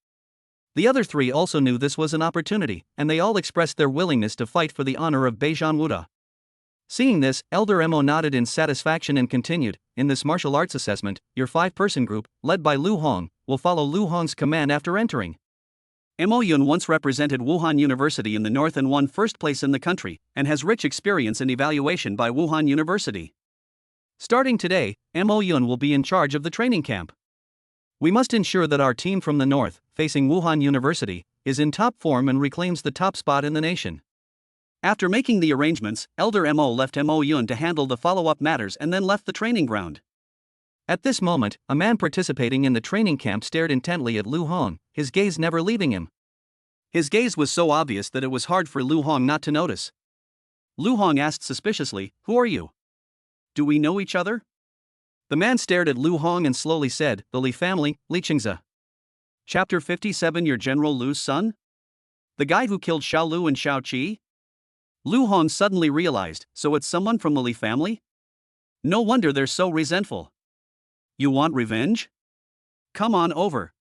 [SPEAKER 1] The other 3 also knew this was an opportunity, and they all expressed their willingness to fight for the honor of Beijing Wuda. Seeing this, Elder Mo nodded in satisfaction and continued, in this martial arts assessment, your 5-person group, led by Lu Hong, will follow Lu Hong's command after entering. Mo Yun once represented Wuhan University in the north and won first place in the country, and has rich experience in evaluation by Wuhan University. Starting today, Mo Yun will be in charge of the training camp. We must ensure that our team from the north, facing Wuhan University, is in top form and reclaims the top spot in the nation. After making the arrangements, Elder Mo left Mo Yun to handle the follow-up matters and then left the training ground. At this moment, a man participating in the training camp stared intently at Lu Hong, his gaze never leaving him. His gaze was so obvious that it was hard for Lu Hong not to notice. Lu Hong asked suspiciously, Who are you? Do we know each other? The man stared at Lu Hong and slowly said, The Li family, Li Qingze. Chapter 57 Your General Lu's son? The guy who killed Xiao Lu and Xiao Qi? Lu Hong suddenly realized, so it's someone from the Li family? No wonder they're so resentful. You want revenge? Come on over.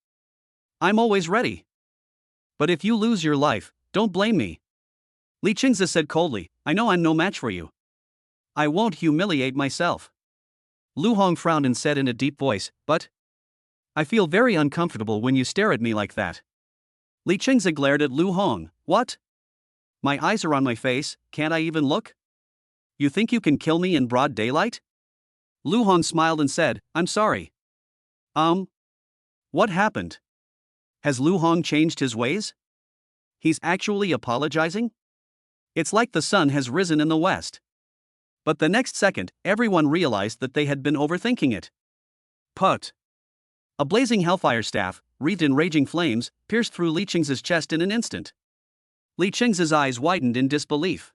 [SPEAKER 1] I'm always ready. But if you lose your life, don't blame me. Li Qingzi said coldly, I know I'm no match for you. I won't humiliate myself. Lu Hong frowned and said in a deep voice, but I feel very uncomfortable when you stare at me like that. Li Qingzi glared at Lu Hong. What? My eyes are on my face, can't I even look? You think you can kill me in broad daylight? Lu Hong smiled and said, I'm sorry. What happened? Has Lu Hong changed his ways? He's actually apologizing? It's like the sun has risen in the west. But the next second, everyone realized that they had been overthinking it. Put. A blazing hellfire staff, wreathed in raging flames, pierced through Li Qingzi's chest in an instant. Li Qingzi's eyes widened in disbelief.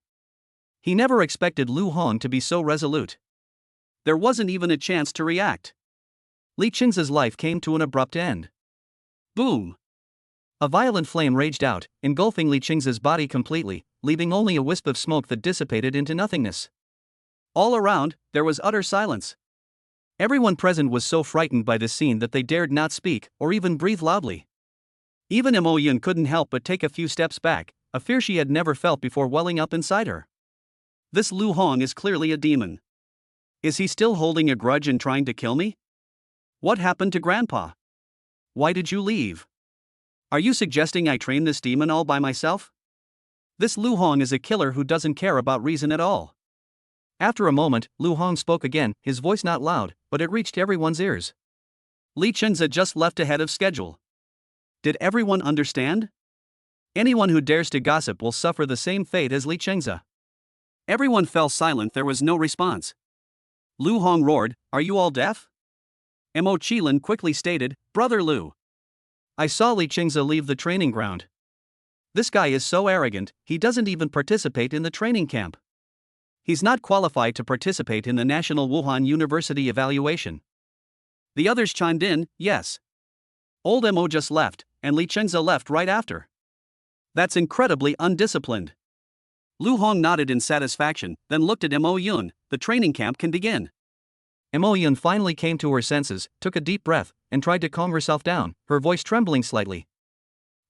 [SPEAKER 1] He never expected Lu Hong to be so resolute. There wasn't even a chance to react. Li Qingzi's life came to an abrupt end. Boom! A violent flame raged out, engulfing Li Qingzi's body completely, leaving only a wisp of smoke that dissipated into nothingness. All around, there was utter silence. Everyone present was so frightened by this scene that they dared not speak or even breathe loudly. Even Mo Yun couldn't help but take a few steps back, a fear she had never felt before welling up inside her. This Lu Hong is clearly a demon. Is he still holding a grudge and trying to kill me? What happened to Grandpa? Why did you leave? Are you suggesting I train this demon all by myself? This Lu Hong is a killer who doesn't care about reason at all. After a moment, Lu Hong spoke again, his voice not loud, but it reached everyone's ears. Li Qingzi just left ahead of schedule. Did everyone understand? Anyone who dares to gossip will suffer the same fate as Li Qingzi. Everyone fell silent, there was no response. Lu Hong roared, Are you all deaf? Mo Qilin quickly stated, Brother Lu. I saw Li Qingzi leave the training ground. This guy is so arrogant, he doesn't even participate in the training camp. He's not qualified to participate in the National Wuhan University evaluation. The others chimed in, yes. Old Mo just left, and Li Qingzi left right after. That's incredibly undisciplined. Lu Hong nodded in satisfaction, then looked at Mo Yun, the training camp can begin. Mo Yun finally came to her senses, took a deep breath, and tried to calm herself down, her voice trembling slightly.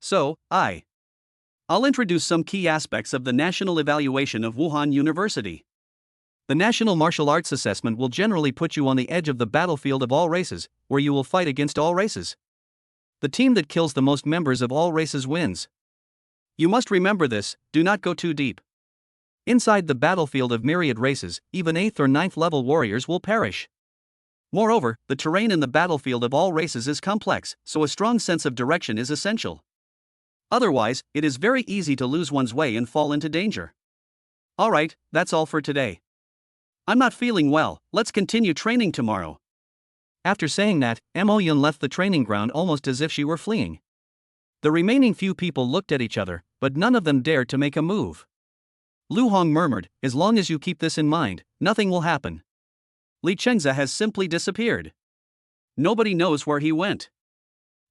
[SPEAKER 1] So, I'll introduce some key aspects of the national evaluation of Wuhan University. The National Martial Arts Assessment will generally put you on the edge of the battlefield of all races, where you will fight against all races. The team that kills the most members of all races wins. You must remember this, do not go too deep. Inside the battlefield of myriad races, even 8th or 9th level warriors will perish. Moreover, the terrain in the battlefield of all races is complex, so a strong sense of direction is essential. Otherwise, it is very easy to lose one's way and fall into danger. Alright, that's all for today. I'm not feeling well, let's continue training tomorrow. After saying that, Mo Yun left the training ground almost as if she were fleeing. The remaining few people looked at each other, but none of them dared to make a move. Lu Hong murmured, as long as you keep this in mind, nothing will happen. Li Qingzi has simply disappeared. Nobody knows where he went.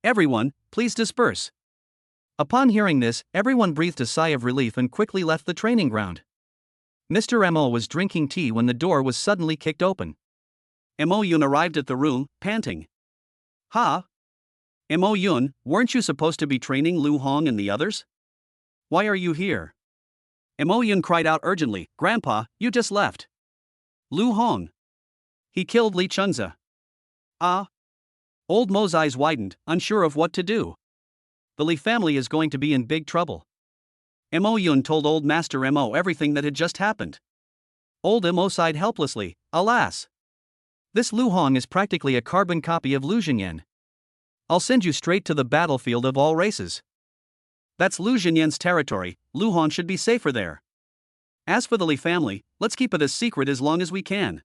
[SPEAKER 1] Everyone, please disperse. Upon hearing this, everyone breathed a sigh of relief and quickly left the training ground. Mr. Mo was drinking tea when the door was suddenly kicked open. Mo Yun arrived at the room, panting. Ha? Mo Yun, weren't you supposed to be training Lu Hong and the others? Why are you here? Mo Yun cried out urgently, Grandpa, you just left. Lu Hong. He killed Li Qingzi. Old Mo's eyes widened, unsure of what to do. The Li family is going to be in big trouble. Mo Yun told Old Master Mo everything that had just happened. Old Mo sighed helplessly, alas. This Lu Hong is practically a carbon copy of Lu Xinyan. I'll send you straight to the battlefield of all races. That's Lu Xinyan's territory, Lu Hong should be safer there. As for the Li family, let's keep it a secret as long as we can.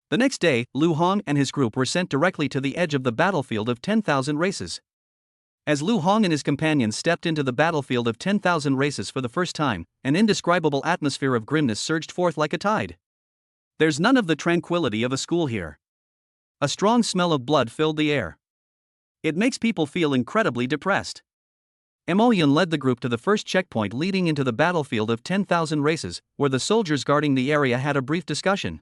[SPEAKER 1] The next day, Lu Hong and his group were sent directly to the edge of the battlefield of 10,000 races. As Lu Hong and his companions stepped into the battlefield of 10,000 races for the first time, an indescribable atmosphere of grimness surged forth like a tide. There's none of the tranquility of a school here. A strong smell of blood filled the air. It makes people feel incredibly depressed. Mo Yun led the group to the first checkpoint leading into the battlefield of 10,000 races, where the soldiers guarding the area had a brief discussion.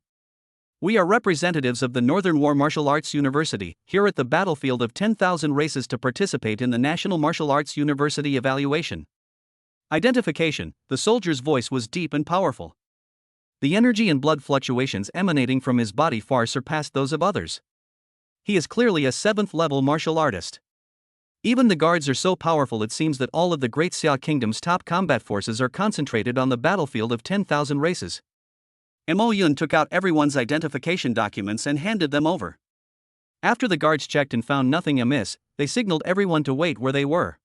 [SPEAKER 1] We are representatives of the Northern War Martial Arts University, here at the battlefield of 10,000 races to participate in the National Martial Arts University evaluation. Identification. The soldier's voice was deep and powerful. The energy and blood fluctuations emanating from his body far surpassed those of others. He is clearly a 7th-level martial artist. Even the guards are so powerful it seems that all of the Great Xia Kingdom's top combat forces are concentrated on the battlefield of 10,000 races. Mo Yun took out everyone's identification documents and handed them over. After the guards checked and found nothing amiss, they signaled everyone to wait where they were.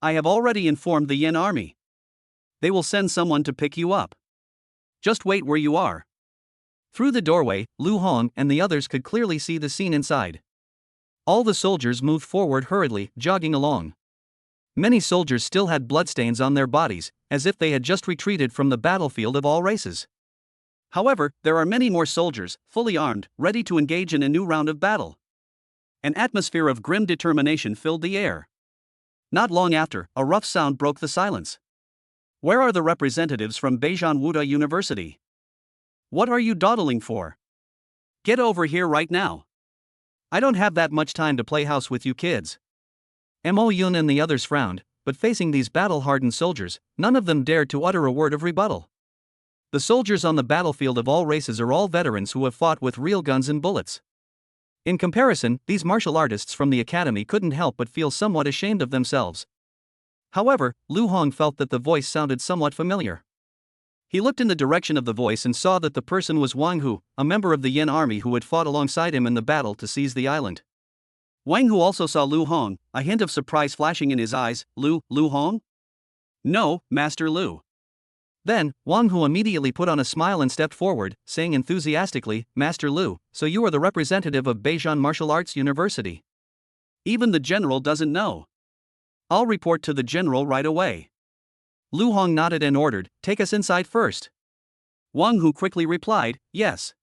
[SPEAKER 1] I have already informed the Yin army. They will send someone to pick you up. Just wait where you are. Through the doorway, Lu Hong and the others could clearly see the scene inside. All the soldiers moved forward hurriedly, jogging along. Many soldiers still had bloodstains on their bodies, as if they had just retreated from the battlefield of all races. However, there are many more soldiers, fully armed, ready to engage in a new round of battle. An atmosphere of grim determination filled the air. Not long after, a rough sound broke the silence. Where are the representatives from Beijian Wuda University? What are you dawdling for? Get over here right now. I don't have that much time to play house with you kids. Mo Yun and the others frowned, but facing these battle-hardened soldiers, none of them dared to utter a word of rebuttal. The soldiers on the battlefield of all races are all veterans who have fought with real guns and bullets. In comparison, these martial artists from the academy couldn't help but feel somewhat ashamed of themselves. However, Lu Hong felt that the voice sounded somewhat familiar. He looked in the direction of the voice and saw that the person was Wang Hu, a member of the Yin army who had fought alongside him in the battle to seize the island. Wang Hu also saw Lu Hong, a hint of surprise flashing in his eyes. Lu Hong? No, Master Lu. Then, Wang Hu immediately put on a smile and stepped forward, saying enthusiastically, Master Lu, so you are the representative of Beijian Martial Arts University. Even the general doesn't know. I'll report to the general right away. Lu Hong nodded and ordered, take us inside first. Wang Hu quickly replied, yes.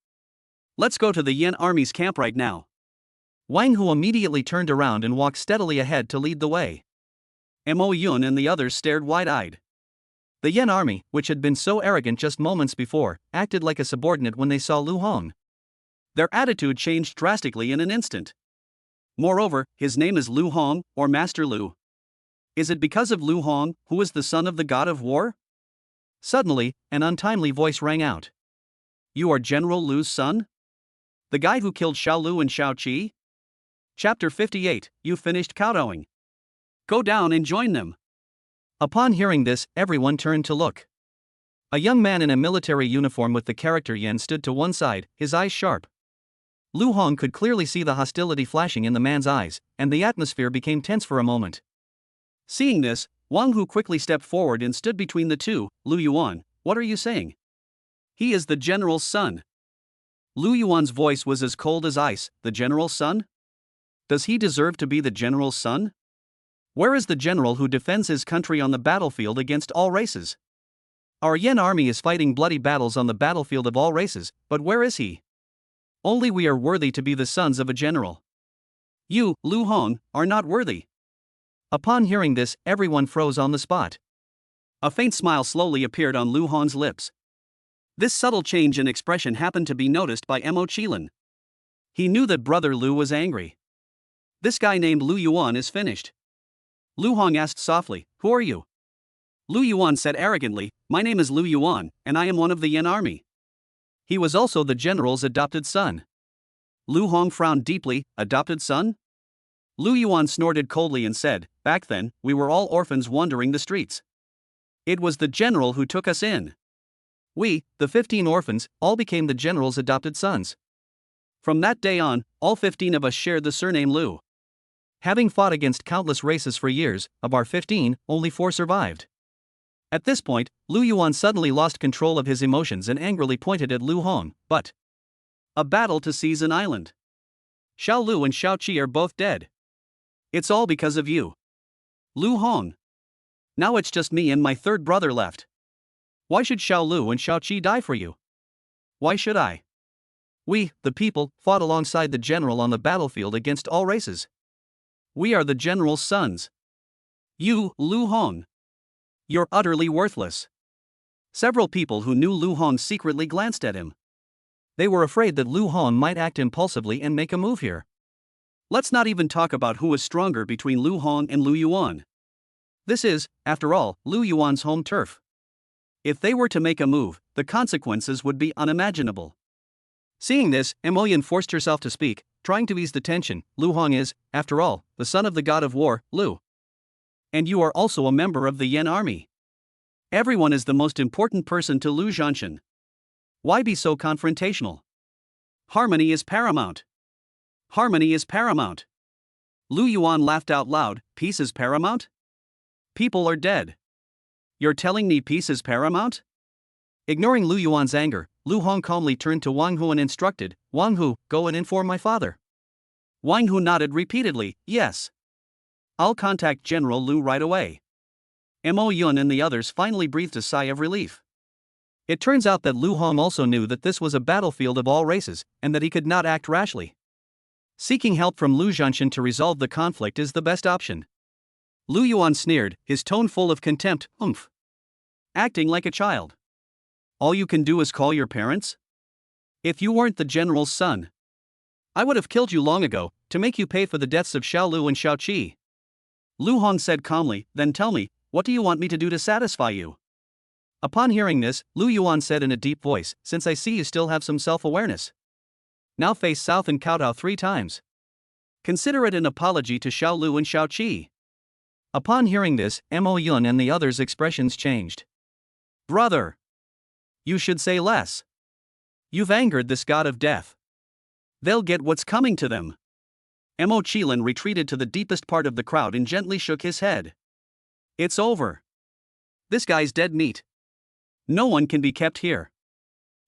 [SPEAKER 1] Let's go to the Yin army's camp right now. Wang Hu immediately turned around and walked steadily ahead to lead the way. Mo Yun and the others stared wide-eyed. The Yin army, which had been so arrogant just moments before, acted like a subordinate when they saw Lu Hong. Their attitude changed drastically in an instant. Moreover, his name is Lu Hong, or Master Lu. Is it because of Lu Hong, who is the son of the god of war? Suddenly, an untimely voice rang out. You are General Lu's son? The guy who killed Xiao Lu and Xiao Qi? Chapter 58, you finished kowtowing. Go down and join them. Upon hearing this, everyone turned to look. A young man in a military uniform with the character Yen stood to one side, his eyes sharp. Lu Hong could clearly see the hostility flashing in the man's eyes, and the atmosphere became tense for a moment. Seeing this, Wang Hu quickly stepped forward and stood between the two. Lu Yuan, what are you saying? He is the general's son. Lu Yuan's voice was as cold as ice. The general's son? Does he deserve to be the general's son? Where is the general who defends his country on the battlefield against all races? Our Yin army is fighting bloody battles on the battlefield of all races, but where is he? Only we are worthy to be the sons of a general. You, Lu Hong, are not worthy. Upon hearing this, everyone froze on the spot. A faint smile slowly appeared on Lu Hong's lips. This subtle change in expression happened to be noticed by Mo Qilin. He knew that brother Lu was angry. This guy named Lu Yuan is finished. Lu Hong asked softly, who are you? Lu Yuan said arrogantly, my name is Lu Yuan, and I am one of the Yin army. He was also the general's adopted son. Lu Hong frowned deeply, adopted son? Lu Yuan snorted coldly and said, back then, we were all orphans wandering the streets. It was the general who took us in. We, the 15 orphans, all became the general's adopted sons. From that day on, all 15 of us shared the surname Lu. Having fought against countless races for years, of our 15, only 4 survived. At this point, Lu Yuan suddenly lost control of his emotions and angrily pointed at Lu Hong, but a battle to seize an island. Xiao Lu and Xiao Qi are both dead. It's all because of you. Lu Hong. Now it's just me and my third brother left. Why should Xiao Lu and Xiao Qi die for you? Why should I? We, the people, fought alongside the general on the battlefield against all races. We are the general's sons. You, Lu Hong. You're utterly worthless. Several people who knew Lu Hong secretly glanced at him. They were afraid that Lu Hong might act impulsively and make a move here. Let's not even talk about who was stronger between Lu Hong and Lu Yuan. This is, after all, Lu Yuan's home turf. If they were to make a move, the consequences would be unimaginable. Seeing this, Mo Yan forced herself to speak, trying to ease the tension. Lu Hong is, after all, the son of the god of war, Lu. And you are also a member of the Yan army. Everyone is the most important person to Lu Zhanshan. Why be so confrontational? Harmony is paramount. Harmony is paramount. Lu Yuan laughed out loud. Peace is paramount? People are dead. You're telling me peace is paramount? Ignoring Lu Yuan's anger, Lu Hong calmly turned to Wang Hu and instructed, Wang Hu, go and inform my father. Wang Hu nodded repeatedly, yes. I'll contact General Lu right away. Mo Yun and the others finally breathed a sigh of relief. It turns out that Lu Hong also knew that this was a battlefield of all races, and that he could not act rashly. Seeking help from Lu Zhanshan to resolve the conflict is the best option. Lu Yuan sneered, his tone full of contempt, Umph. Acting like a child. All you can do is call your parents? If you weren't the general's son, I would have killed you long ago, to make you pay for the deaths of Xiao Lu and Xiao Qi. Lu Hong said calmly, then tell me, what do you want me to do to satisfy you? Upon hearing this, Lu Yuan said in a deep voice, since I see you still have some self-awareness. Now face south and kowtow 3 times. Consider it an apology to Xiao Lu and Xiao Qi. Upon hearing this, Mo Yun and the others' expressions changed. Brother! You should say less. You've angered this god of death. They'll get what's coming to them. Mo Qilin retreated to the deepest part of the crowd and gently shook his head. It's over. This guy's dead meat. No one can be kept here.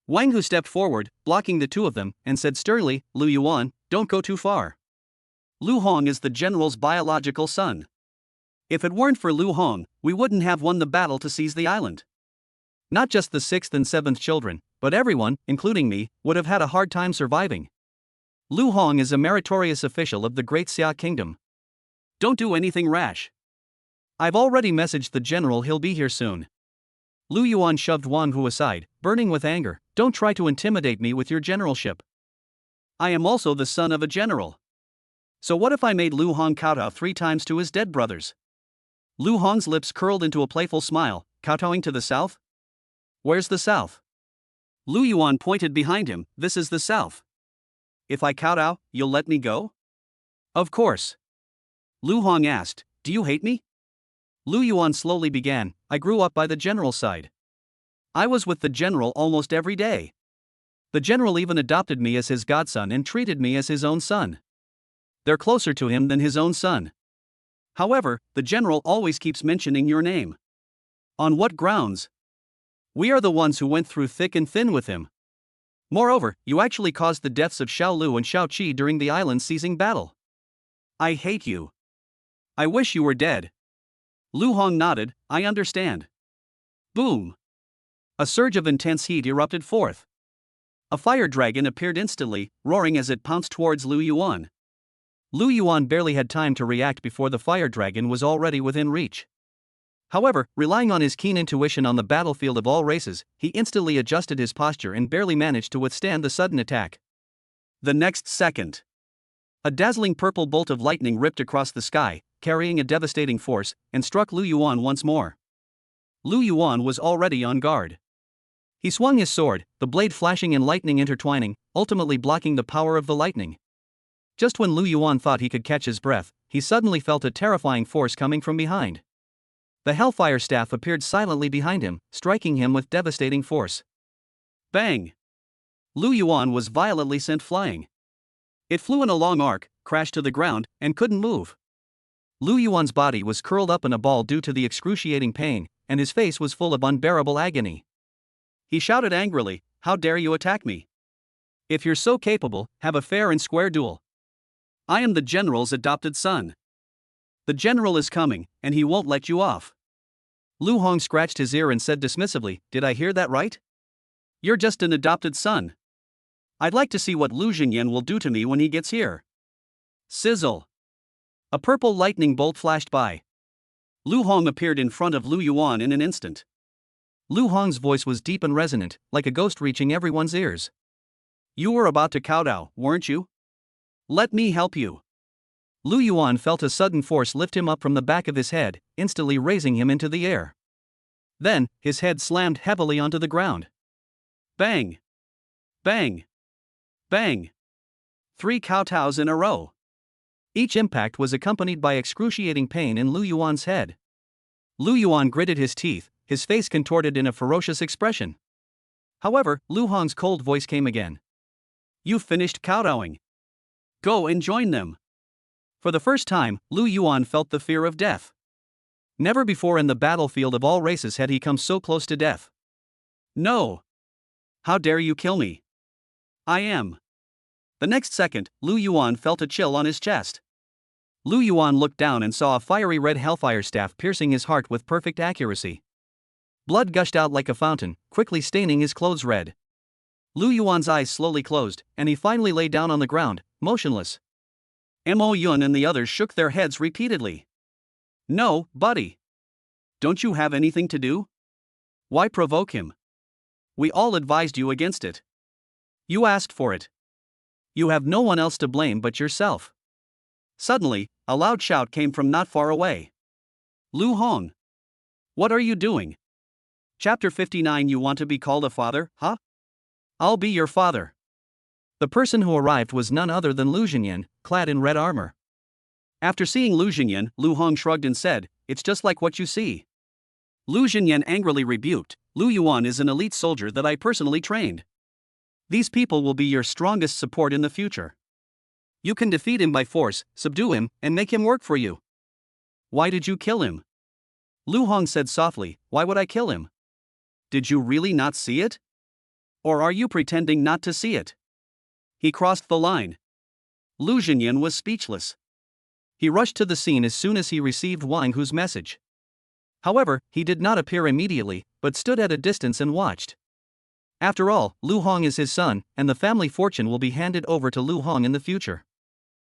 [SPEAKER 1] Wang Hu stepped forward, blocking the two of them, and said sternly, Lu Yuan, don't go too far. Lu Hong is the general's biological son. If it weren't for Lu Hong, we wouldn't have won the battle to seize the island. Not just the 6th and 7th children, but everyone, including me, would have had a hard time surviving. Lu Hong is a meritorious official of the Great Xia Kingdom. Don't do anything rash. I've already messaged the general he'll be here soon. Lu Yuan shoved Wang Hu aside, burning with anger, don't try to intimidate me with your generalship. I am also the son of a general. So what if I made Lu Hong kowtow 3 times to his dead brothers? Lu Hong's lips curled into a playful smile, kowtowing to the south? Where's the south? Lu Yuan pointed behind him, this is the south. If I kowtow, you'll let me go? Of course. Lu Hong asked, do you hate me? Lu Yuan slowly began, I grew up by the general's side. I was with the general almost every day. The general even adopted me as his godson and treated me as his own son. They're closer to him than his own son. However, the general always keeps mentioning your name. On what grounds? We are the ones who went through thick and thin with him. Moreover, you actually caused the deaths of Xiao Lu and Xiao Qi during the island seizing battle. I hate you. I wish you were dead. Lu Hong nodded, I understand. Boom. A surge of intense heat erupted forth. A fire dragon appeared instantly, roaring as it pounced towards Lu Yuan. Lu Yuan barely had time to react before the fire dragon was already within reach. However, relying on his keen intuition on the battlefield of all races, he instantly adjusted his posture and barely managed to withstand the sudden attack. The next second, a dazzling purple bolt of lightning ripped across the sky, carrying a devastating force, and struck Lu Yuan once more. Lu Yuan was already on guard. He swung his sword, the blade flashing and lightning intertwining, ultimately blocking the power of the lightning. Just when Lu Yuan thought he could catch his breath, he suddenly felt a terrifying force coming from behind. The Hellfire Staff appeared silently behind him, striking him with devastating force. Bang! Lu Yuan was violently sent flying. It flew in a long arc, crashed to the ground, and couldn't move. Lu Yuan's body was curled up in a ball due to the excruciating pain, and his face was full of unbearable agony. He shouted angrily, how dare you attack me? If you're so capable, have a fair and square duel. I am the general's adopted son. The general is coming, and he won't let you off. Lu Hong scratched his ear and said dismissively, did I hear that right? You're just an adopted son. I'd like to see what Lu Jingyan will do to me when he gets here. Sizzle. A purple lightning bolt flashed by. Lu Hong appeared in front of Lu Yuan in an instant. Lu Hong's voice was deep and resonant, like a ghost reaching everyone's ears. You were about to kowtow, weren't you? Let me help you. Lu Yuan felt a sudden force lift him up from the back of his head, instantly raising him into the air. Then, his head slammed heavily onto the ground. Bang! Bang! Bang! 3 kowtows in a row. Each impact was accompanied by excruciating pain in Lu Yuan's head. Lu Yuan gritted his teeth, his face contorted in a ferocious expression. However, Lu Hong's cold voice came again. You've finished kowtowing. Go and join them. For the first time, Lu Yuan felt the fear of death. Never before in the battlefield of all races had he come so close to death. No! How dare you kill me? I am. The next second, Lu Yuan felt a chill on his chest. Lu Yuan looked down and saw a fiery red hellfire staff piercing his heart with perfect accuracy. Blood gushed out like a fountain, quickly staining his clothes red. Lu Yuan's eyes slowly closed, and he finally lay down on the ground, motionless. Mo Yun and the others shook their heads repeatedly. No, buddy. Don't you have anything to do? Why provoke him? We all advised you against it. You asked for it. You have no one else to blame but yourself. Suddenly, a loud shout came from not far away. Lu Hong. What are you doing? Chapter 59. You want to be called a father, huh? I'll be your father. The person who arrived was none other than Lu Jinyan, clad in red armor. After seeing Lu Jinyan, Lu Hong shrugged and said, It's just like what you see. Lu Jinyan angrily rebuked, Lu Yuan is an elite soldier that I personally trained. These people will be your strongest support in the future. You can defeat him by force, subdue him, and make him work for you. Why did you kill him? Lu Hong said softly, Why would I kill him? Did you really not see it? Or are you pretending not to see it? He crossed the line. Lu Jinyan was speechless. He rushed to the scene as soon as he received Wang Hu's message. However, he did not appear immediately, but stood at a distance and watched. After all, Lu Hong is his son, and the family fortune will be handed over to Lu Hong in the future.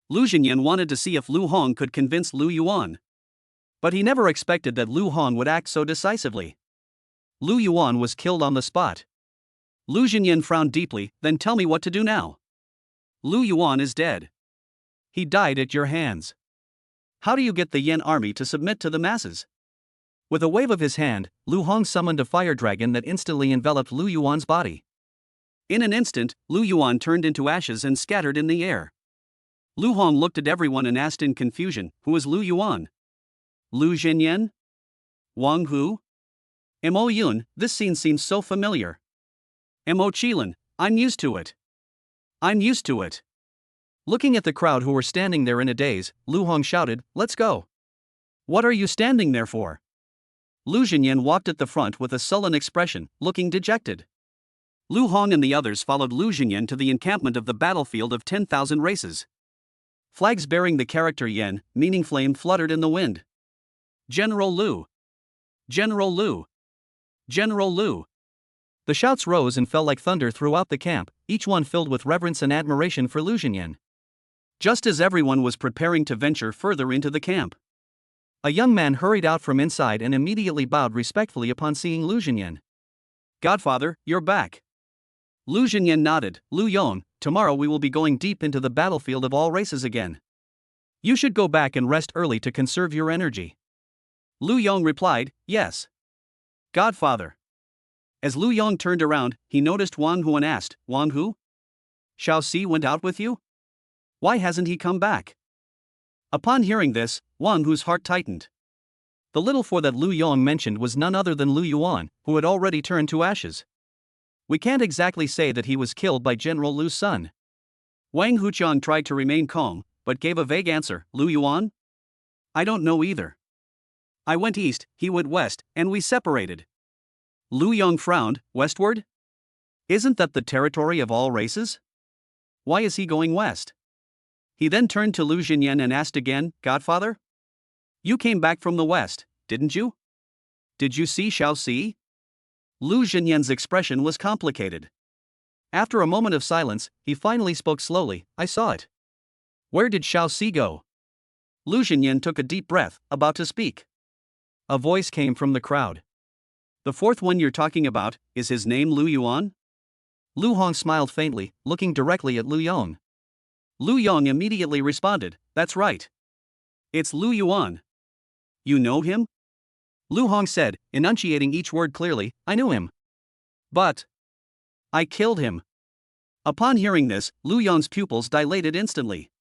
[SPEAKER 1] Lu Jinyan wanted to see if Lu Hong could convince Lu Yuan. But he never expected that Lu Hong would act so decisively. Lu Yuan was killed on the spot. Lu Jinyan frowned deeply, then tell me what to do now. Lu Yuan is dead. He died at your hands. How do you get the Yan army to submit to the masses? With a wave of his hand, Lu Hong summoned a fire dragon that instantly enveloped Lu Yuan's body. In an instant, Lu Yuan turned into ashes and scattered in the air. Lu Hong looked at everyone and asked in confusion, Who is Lu Yuan? Lu Jinyan? Wang Hu? Mo Yun, this scene seems so familiar. Mo Qilin, I'm used to it. I'm used to it. Looking at the crowd who were standing there in a daze, Lu Hong shouted, Let's go. What are you standing there for? Lu Jinyan walked at the front with a sullen expression, looking dejected. Lu Hong and the others followed Lu Jinyan to the encampment of the battlefield of 10,000 races. Flags bearing the character Yan, meaning flame, fluttered in the wind. General Lu! General Lu! General Lu! The shouts rose and fell like thunder throughout the camp, each one filled with reverence and admiration for Lu Jinyan. Just as everyone was preparing to venture further into the camp, a young man hurried out from inside and immediately bowed respectfully upon seeing Lu Jinyan. Godfather, you're back. Lu Jinyan nodded. Lu Yong, tomorrow we will be going deep into the battlefield of all races again. You should go back and rest early to conserve your energy. Lu Yong replied, Yes. Godfather. As Lu Yong turned around, he noticed Wang Hu and asked, Wang Hu? Xiao Si went out with you? Why hasn't he come back? Upon hearing this, Wang Hu's heart tightened. The little four that Lu Yong mentioned was none other than Lu Yuan, who had already turned to ashes. We can't exactly say that he was killed by General Lu's son. Wang Huqiang tried to remain calm, but gave a vague answer, Lu Yuan? I don't know either. I went east, he went west, and we separated. Lu Yong frowned, westward? Isn't that the territory of all races? Why is he going west? He then turned to Lu Jinyan and asked again, Godfather? You came back from the west, didn't you? Did you see Xiao Si? Lu Jinyan's expression was complicated. After a moment of silence, he finally spoke slowly, I saw it. Where did Xiao Si go? Lu Jinyan took a deep breath, about to speak. A voice came from the crowd. The fourth one you're talking about, is his name Lu Yuan? Lu Hong smiled faintly, looking directly at Lu Yong. Lu Yong immediately responded, that's right. It's Lu Yuan. You know him? Lu Hong said, enunciating each word clearly, I knew him. But I killed him. Upon hearing this, Lu Yong's pupils dilated instantly.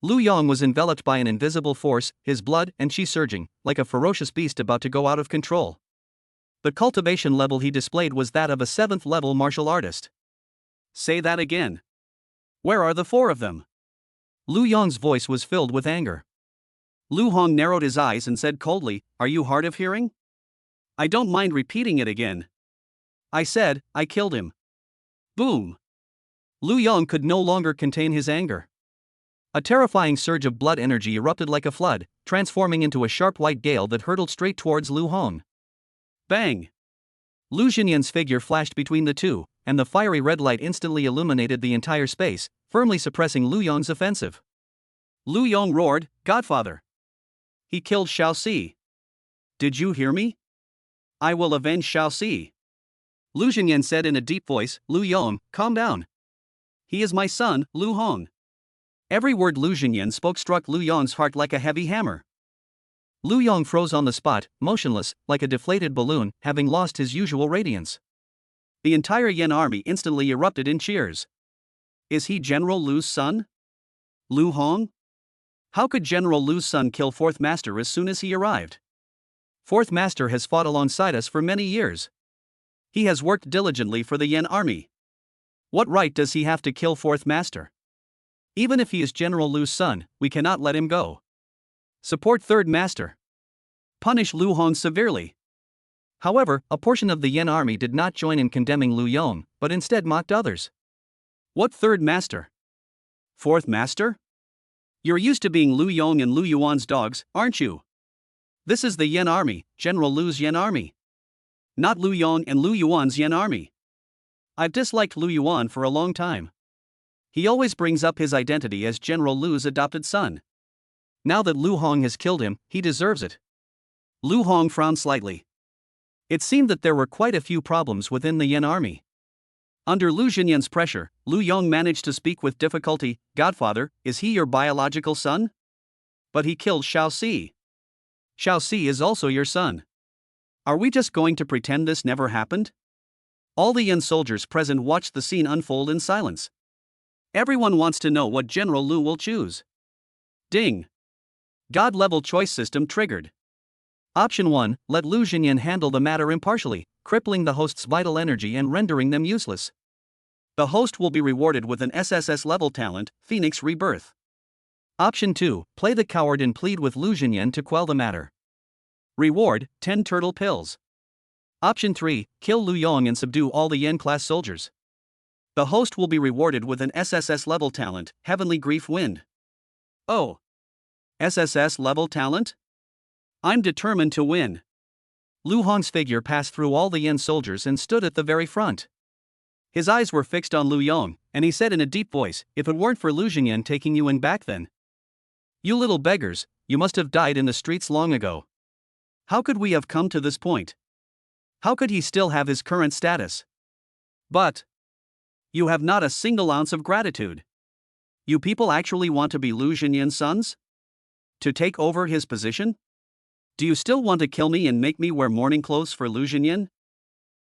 [SPEAKER 1] Lu Yong was enveloped by an invisible force, his blood and chi surging, like a ferocious beast about to go out of control. The cultivation level he displayed was that of a 7th level martial artist. Say that again. Where are the 4 of them? Lu Yong's voice was filled with anger. Lu Hong narrowed his eyes and said coldly, are you hard of hearing? I don't mind repeating it again. I said, I killed him. Boom. Lu Yong could no longer contain his anger. A terrifying surge of blood energy erupted like a flood, transforming into a sharp white gale that hurtled straight towards Lu Hong. Bang! Lu Xinyan's figure flashed between the two, and the fiery red light instantly illuminated the entire space, firmly suppressing Lu Yong's offensive. Lu Yong roared, Godfather! He killed Xiao Si. Did you hear me? I will avenge Xiao Si. Lu Xinyan said in a deep voice, Lu Yong, calm down. He is my son, Lu Hong. Every word Lu Xinyan spoke struck Lu Yong's heart like a heavy hammer. Lu Yong froze on the spot, motionless, like a deflated balloon, having lost his usual radiance. The entire Yan army instantly erupted in cheers. Is he General Lu's son? Lu Hong? How could General Lu's son kill 4th Master as soon as he arrived? 4th Master has fought alongside us for many years. He has worked diligently for the Yan army. What right does he have to kill 4th Master? Even if he is General Lu's son, we cannot let him go. Support 3rd Master. Punish Lu Hong severely. However, a portion of the Yan army did not join in condemning Lu Yong, but instead mocked others. What 3rd Master? 4th Master? You're used to being Lu Yong and Lu Yuan's dogs, aren't you? This is the Yan army, General Lu's Yan army. Not Lu Yong and Lu Yuan's Yan army. I've disliked Lu Yuan for a long time. He always brings up his identity as General Lu's adopted son. Now that Lu Hong has killed him, he deserves it. Lu Hong frowned slightly. It seemed that there were quite a few problems within the Yan army. Under Lu Xinyan's pressure, Lu Yong managed to speak with difficulty, Godfather, is he your biological son? But he killed Xiao Si. Xiao Si is also your son. Are we just going to pretend this never happened? All the Yan soldiers present watched the scene unfold in silence. Everyone wants to know what General Lu will choose. Ding! God-level choice system triggered. Option 1, let Lu Xinyan handle the matter impartially, crippling the host's vital energy and rendering them useless. The host will be rewarded with an SSS-level talent, Phoenix Rebirth. Option 2, play the coward and plead with Lu Xinyan to quell the matter. Reward, 10 turtle pills. Option 3, kill Lu Yong and subdue all the Yan-class soldiers. The host will be rewarded with an SSS-level talent, Heavenly Grief Wind. Oh! SSS-level talent? I'm determined to win. Lu Hong's figure passed through all the Yan soldiers and stood at the very front. His eyes were fixed on Lu Yong, and he said in a deep voice, if it weren't for Lu Xinyan taking you in back then. You little beggars, you must have died in the streets long ago. How could we have come to this point? How could he still have his current status? But you have not a single ounce of gratitude. You people actually want to be Lu Xinyan's sons? To take over his position? Do you still want to kill me and make me wear mourning clothes for Lu Xinyan?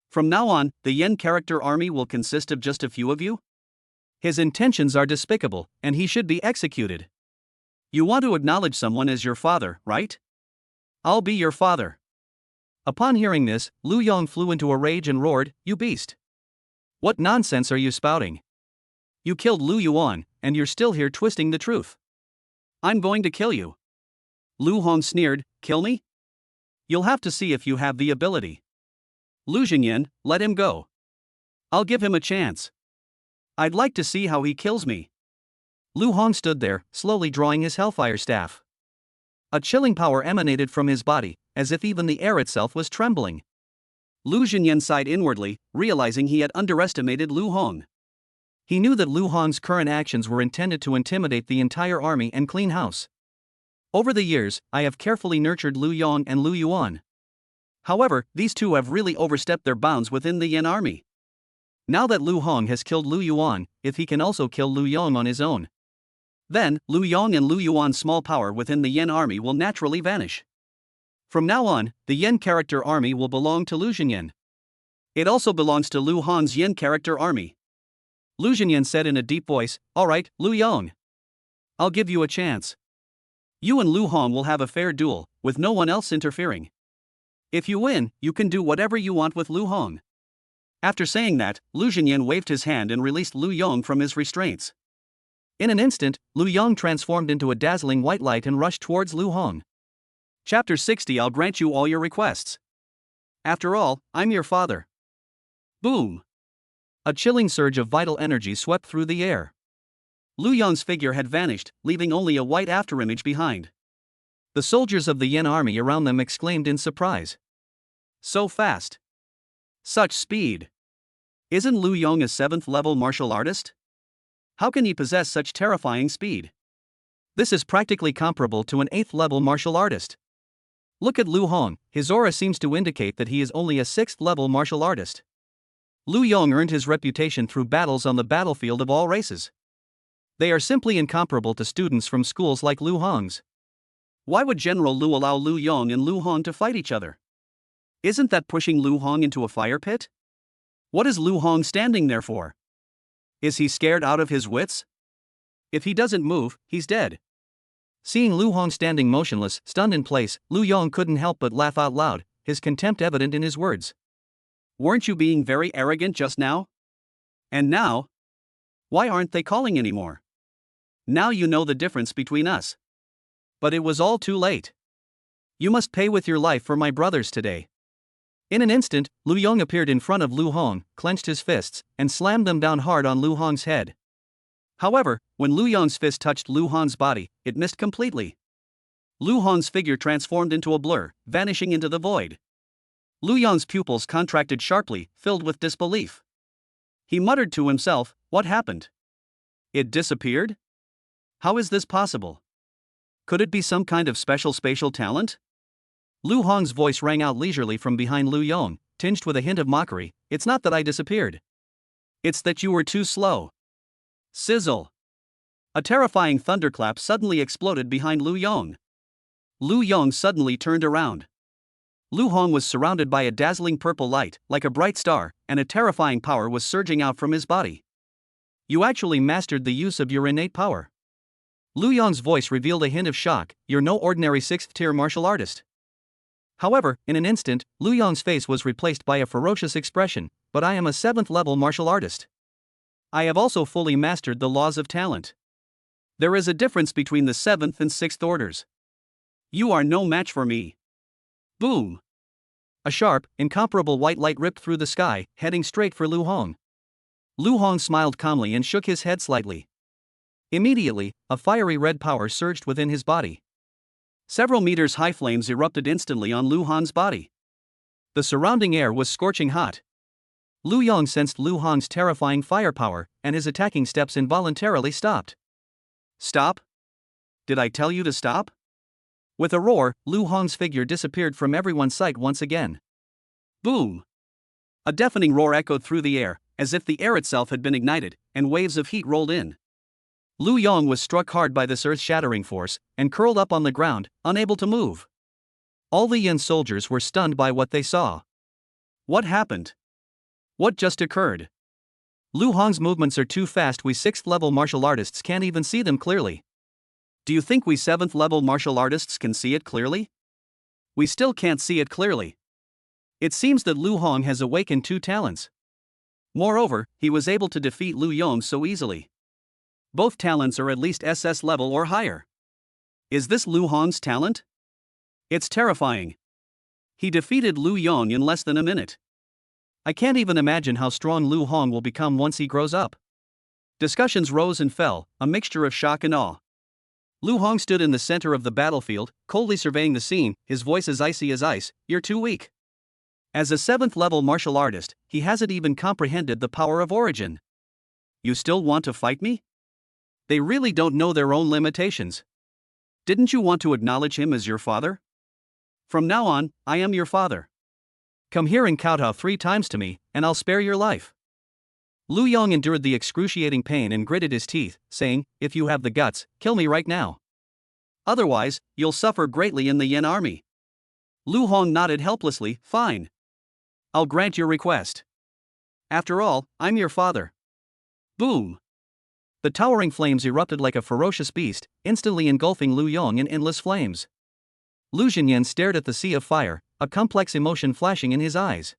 [SPEAKER 1] From now on, the Yan character army will consist of just a few of you? His intentions are despicable, and he should be executed. You want to acknowledge someone as your father, right? I'll be your father. Upon hearing this, Lu Yong flew into a rage and roared, you beast! What nonsense are you spouting? You killed Lu Yuan, and you're still here twisting the truth. I'm going to kill you. Lu Hong sneered, kill me? You'll have to see if you have the ability. Lu Xinyan, let him go. I'll give him a chance. I'd like to see how he kills me. Lu Hong stood there, slowly drawing his hellfire staff. A chilling power emanated from his body, as if even the air itself was trembling. Lu Xinyan sighed inwardly, realizing he had underestimated Lu Hong. He knew that Lu Hong's current actions were intended to intimidate the entire army and clean house. Over the years, I have carefully nurtured Lu Yong and Lu Yuan. However, these two have really overstepped their bounds within the Yan army. Now that Lu Hong has killed Lu Yuan, if he can also kill Lu Yong on his own, then Lu Yong and Lu Yuan's small power within the Yan army will naturally vanish. From now on, the Yan character army will belong to Lu Xinyan. It also belongs to Lu Hong's Yan character army. Lu Xinyan said in a deep voice, "Alright, Lu Yong. I'll give you a chance. You and Lu Hong will have a fair duel, with no one else interfering. If you win, you can do whatever you want with Lu Hong." After saying that, Lu Xinyan waved his hand and released Lu Yong from his restraints. In an instant, Lu Yong transformed into a dazzling white light and rushed towards Lu Hong. Chapter 60. I'll grant you all your requests. After all, I'm your father. Boom! A chilling surge of vital energy swept through the air. Lu Yong's figure had vanished, leaving only a white afterimage behind. The soldiers of the Yan army around them exclaimed in surprise. So fast! Such speed! Isn't Lu Yong a 7th level martial artist? How can he possess such terrifying speed? This is practically comparable to an 8th level martial artist. Look at Lu Hong, his aura seems to indicate that he is only a 6th level martial artist. Lu Yong earned his reputation through battles on the battlefield of all races. They are simply incomparable to students from schools like Lu Hong's. Why would General Lu allow Lu Yong and Lu Hong to fight each other? Isn't that pushing Lu Hong into a fire pit? What is Lu Hong standing there for? Is he scared out of his wits? If he doesn't move, he's dead. Seeing Lu Hong standing motionless, stunned in place, Lu Yong couldn't help but laugh out loud, his contempt evident in his words. Weren't you being very arrogant just now? And now? Why aren't they calling anymore? Now you know the difference between us. But it was all too late. You must pay with your life for my brothers today. In an instant, Lu Yong appeared in front of Lu Hong, clenched his fists, and slammed them down hard on Lu Hong's head. However, when Lu Yong's fist touched Lu Hong's body, it missed completely. Lu Hong's figure transformed into a blur, vanishing into the void. Lu Yong's pupils contracted sharply, filled with disbelief. He muttered to himself, "What happened? It disappeared? How is this possible? Could it be some kind of special spatial talent?" Lu Hong's voice rang out leisurely from behind Lu Yong, tinged with a hint of mockery. "It's not that I disappeared. It's that you were too slow." Sizzle! A terrifying thunderclap suddenly exploded behind Lu Yong. Lu Yong suddenly turned around. Lu Hong was surrounded by a dazzling purple light, like a bright star, and a terrifying power was surging out from his body. "You actually mastered the use of your innate power." Lu Yong's voice revealed a hint of shock. "You're no ordinary 6th-tier martial artist." However, in an instant, Lu Yong's face was replaced by a ferocious expression. "But I am a 7th-level martial artist. I have also fully mastered the laws of talent. There is a difference between the 7th and 6th orders. You are no match for me." Boom! A sharp, incomparable white light ripped through the sky, heading straight for Lu Hong. Lu Hong smiled calmly and shook his head slightly. Immediately, a fiery red power surged within his body. Several meters high flames erupted instantly on Lu Hong's body. The surrounding air was scorching hot. Lu Yong sensed Lu Hong's terrifying firepower, and his attacking steps involuntarily stopped. "Stop? Did I tell you to stop?" With a roar, Lu Hong's figure disappeared from everyone's sight once again. Boom! A deafening roar echoed through the air, as if the air itself had been ignited, and waves of heat rolled in. Lu Yong was struck hard by this earth-shattering force, and curled up on the ground, unable to move. All the Yan soldiers were stunned by what they saw. What happened? What just occurred? Lu Hong's movements are too fast. We 6th-level martial artists can't even see them clearly. Do you think we 7th-level martial artists can see it clearly? We still can't see it clearly. It seems that Lu Hong has awakened 2 talents. Moreover, he was able to defeat Lu Yong so easily. Both talents are at least SS level or higher. Is this Lu Hong's talent? It's terrifying. He defeated Lu Yong in less than a minute. I can't even imagine how strong Lu Hong will become once he grows up. Discussions rose and fell, a mixture of shock and awe. Lu Hong stood in the center of the battlefield, coldly surveying the scene, his voice as icy as ice. "You're too weak. As a 7th-level martial artist, he hasn't even comprehended the power of origin. You still want to fight me? They really don't know their own limitations. Didn't you want to acknowledge him as your father? From now on, I am your father. Come here and kowtow 3 times to me, and I'll spare your life. Lu Yong endured the excruciating pain and gritted his teeth, saying, if you have the guts, kill me right now. Otherwise, you'll suffer greatly in the Yin army. Lu Hong nodded helplessly, fine. I'll grant your request. After all, I'm your father. Boom! The towering flames erupted like a ferocious beast, instantly engulfing Lu Yong in endless flames. Lu Xinyan stared at the sea of fire, a complex emotion flashing in his eyes.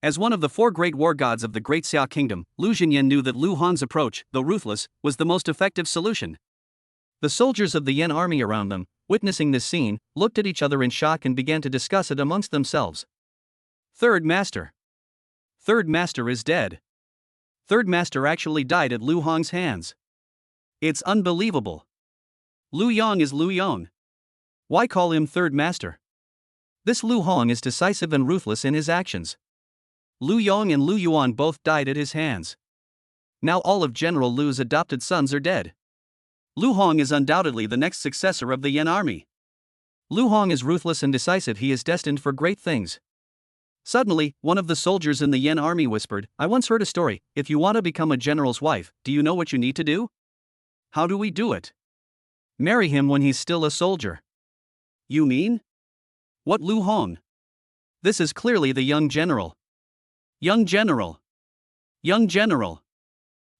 [SPEAKER 1] As one of the 4 great war gods of the Great Xia Kingdom, Lu Xinyan knew that Lu Hong's approach, though ruthless, was the most effective solution. The soldiers of the Yin army around them, witnessing this scene, looked at each other in shock and began to discuss it amongst themselves. Third Master. Third Master is dead. Third Master actually died at Lu Hong's hands. It's unbelievable. Lu Yong is Lu Yong. Why call him Third Master? This Lu Hong is decisive and ruthless in his actions. Lu Yong and Lu Yuan both died at his hands. Now all of General Lu's adopted sons are dead. Lu Hong is undoubtedly the next successor of the Yin army. Lu Hong is ruthless and decisive. He is destined for great things. Suddenly, one of the soldiers in the Yin army whispered, I once heard a story. If you want to become a general's wife, do you know what you need to do? How do we do it? Marry him when he's still a soldier. You mean? What Lu Hong? This is clearly the young general. Young general! Young general!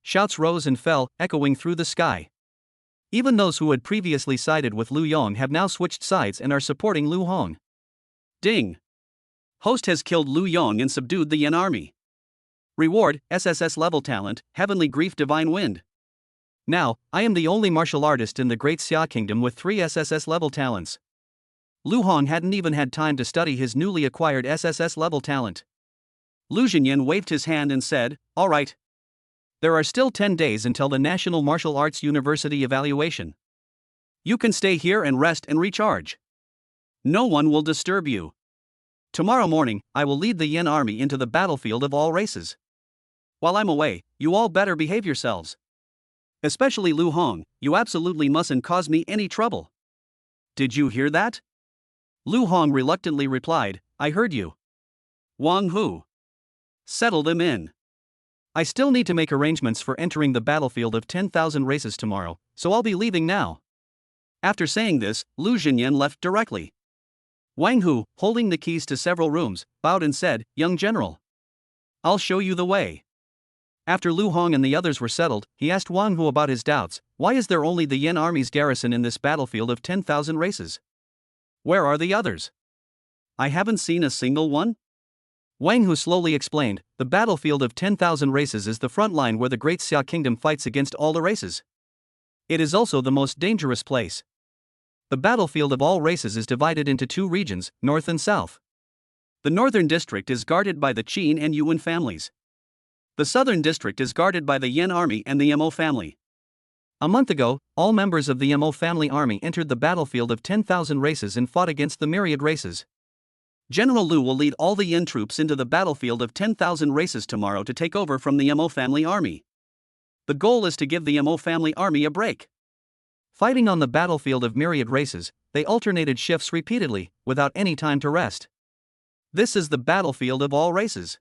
[SPEAKER 1] Shouts rose and fell, echoing through the sky. Even those who had previously sided with Lu Yong have now switched sides and are supporting Lu Hong. Ding! Host has killed Lu Yong and subdued the Yin army. Reward, SSS level talent, Heavenly Grief Divine Wind. Now, I am the only martial artist in the Great Xia Kingdom with 3 SSS level talents. Lu Hong hadn't even had time to study his newly acquired SSS level talent. Lu Xinyan waved his hand and said, all right. There are still 10 days until the National Martial Arts University evaluation. You can stay here and rest and recharge. No one will disturb you. Tomorrow morning, I will lead the Yin army into the battlefield of all races. While I'm away, you all better behave yourselves. Especially Lu Hong, you absolutely mustn't cause me any trouble. Did you hear that? Lu Hong reluctantly replied, I heard you. Wang Hu. Settle them in. I still need to make arrangements for entering the battlefield of 10,000 races tomorrow, so I'll be leaving now. After saying this, Lu Xinyan left directly. Wang Hu, holding the keys to several rooms, bowed and said, Young General. I'll show you the way. After Lu Hong and the others were settled, he asked Wang Hu about his doubts. Why is there only the Yin army's garrison in this battlefield of 10,000 races? Where are the others? I haven't seen a single one. Wang Hu slowly explained, the battlefield of 10,000 races is the front line where the Great Xia Kingdom fights against all the races. It is also the most dangerous place. The battlefield of all races is divided into 2 regions, north and south. The northern district is guarded by the Qin and Yuan families. The southern district is guarded by the Yin army and the Mo family. A month ago, all members of the Mo family army entered the battlefield of 10,000 races and fought against the myriad races. General Lu will lead all the Yin troops into the battlefield of 10,000 races tomorrow to take over from the Mo family army. The goal is to give the Mo family army a break. Fighting on the battlefield of myriad races, they alternated shifts repeatedly, without any time to rest. This is the battlefield of all races.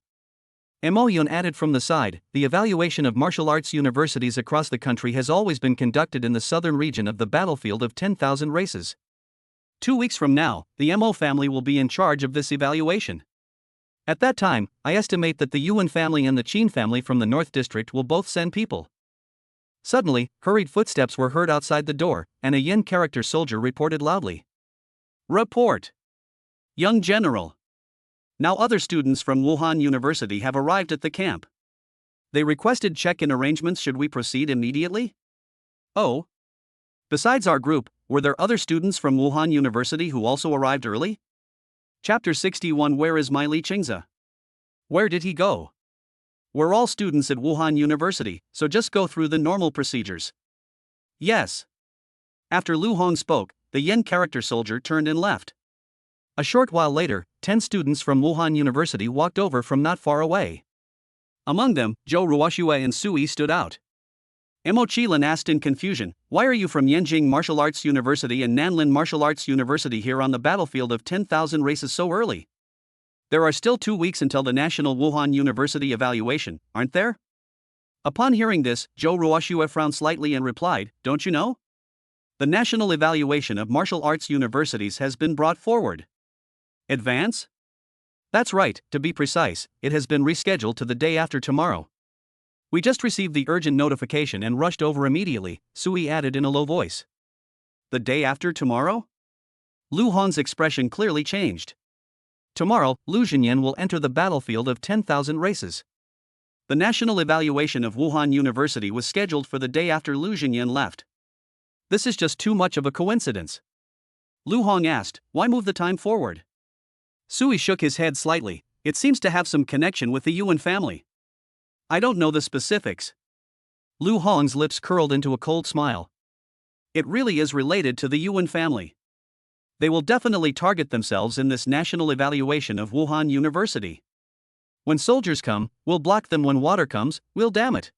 [SPEAKER 1] Mo Yun added from the side, the evaluation of martial arts universities across the country has always been conducted in the southern region of the battlefield of 10,000 races. 2 weeks from now, the Mo family will be in charge of this evaluation. At that time, I estimate that the Yuan family and the Qin family from the North District will both send people. Suddenly, hurried footsteps were heard outside the door, and a Yin character soldier reported loudly. Report! Young General! Now other students from Wuhan University have arrived at the camp. They requested check-in arrangements. Should we proceed immediately? Oh. Besides our group, were there other students from Wuhan University who also arrived early? Chapter 61. Where is my Li Qingzi? Where did he go? We're all students at Wuhan University, so just go through the normal procedures. Yes. After Lu Hong spoke, the Yin character soldier turned and left. A short while later, 10 students from Wuhan University walked over from not far away. Among them, Zhou Ruoxue and Sui stood out. Mo Qilin asked in confusion, why are you from Yanjing Martial Arts University and Nanlin Martial Arts University here on the battlefield of 10,000 races so early? There are still 2 weeks until the National Wuhan University evaluation, aren't there? Upon hearing this, Zhou Ruoxue frowned slightly and replied, "Don't you know? The national evaluation of martial arts universities has been brought forward." Advance? That's right, to be precise, it has been rescheduled to the day after tomorrow. We just received the urgent notification and rushed over immediately, Sui added in a low voice. The day after tomorrow? Lu Hong's expression clearly changed. Tomorrow, Lu Zhenyan will enter the battlefield of 10,000 races. The national evaluation of Wuhan University was scheduled for the day after Lu Zhenyan left. This is just too much of a coincidence. Lu Hong asked, "Why move the time forward?" Sui shook his head slightly. "It seems to have some connection with the Yuan family." "I don't know the specifics." Lu Hong's lips curled into a cold smile. "It really is related to the Yuan family. They will definitely target themselves in this national evaluation of Wuhan University. When soldiers come, we'll block them. When water comes, we'll dam it.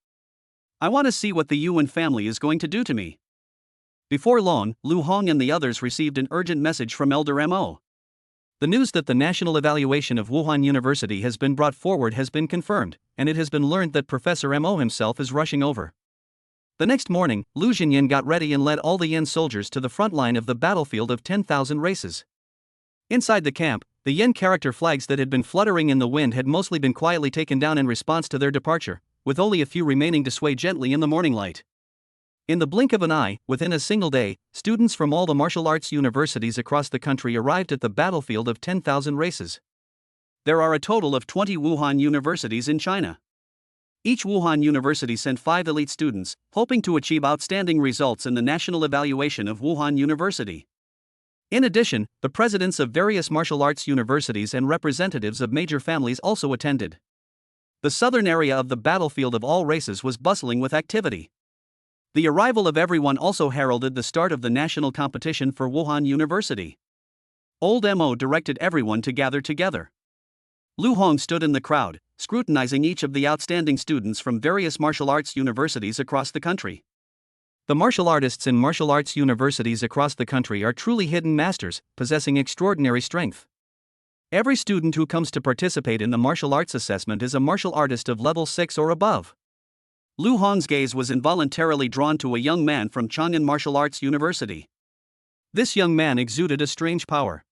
[SPEAKER 1] I want to see what the Yuan family is going to do to me." Before long, Lu Hong and the others received an urgent message from Elder Mo. The news that the national evaluation of Wuhan University has been brought forward has been confirmed, and it has been learned that Professor Mo himself is rushing over. The next morning, Lu Zhenyan got ready and led all the Yen soldiers to the front line of the battlefield of 10,000 races. Inside the camp, the Yen character flags that had been fluttering in the wind had mostly been quietly taken down in response to their departure, with only a few remaining to sway gently in the morning light. In the blink of an eye, within a single day, students from all the martial arts universities across the country arrived at the battlefield of 10,000 races. There are a total of 20 Wuhan universities in China. Each Wuhan university sent 5 elite students, hoping to achieve outstanding results in the national evaluation of Wuhan University. In addition, the presidents of various martial arts universities and representatives of major families also attended. The southern area of the battlefield of all races was bustling with activity. The arrival of everyone also heralded the start of the national competition for Wuhan University. Old Mo directed everyone to gather together. Lu Hong stood in the crowd, scrutinizing each of the outstanding students from various martial arts universities across the country. The martial artists in martial arts universities across the country are truly hidden masters, possessing extraordinary strength. Every student who comes to participate in the martial arts assessment is a martial artist of level 6 or above. Lu Hong's gaze was involuntarily drawn to a young man from Chang'an Martial Arts University. This young man exuded a strange power.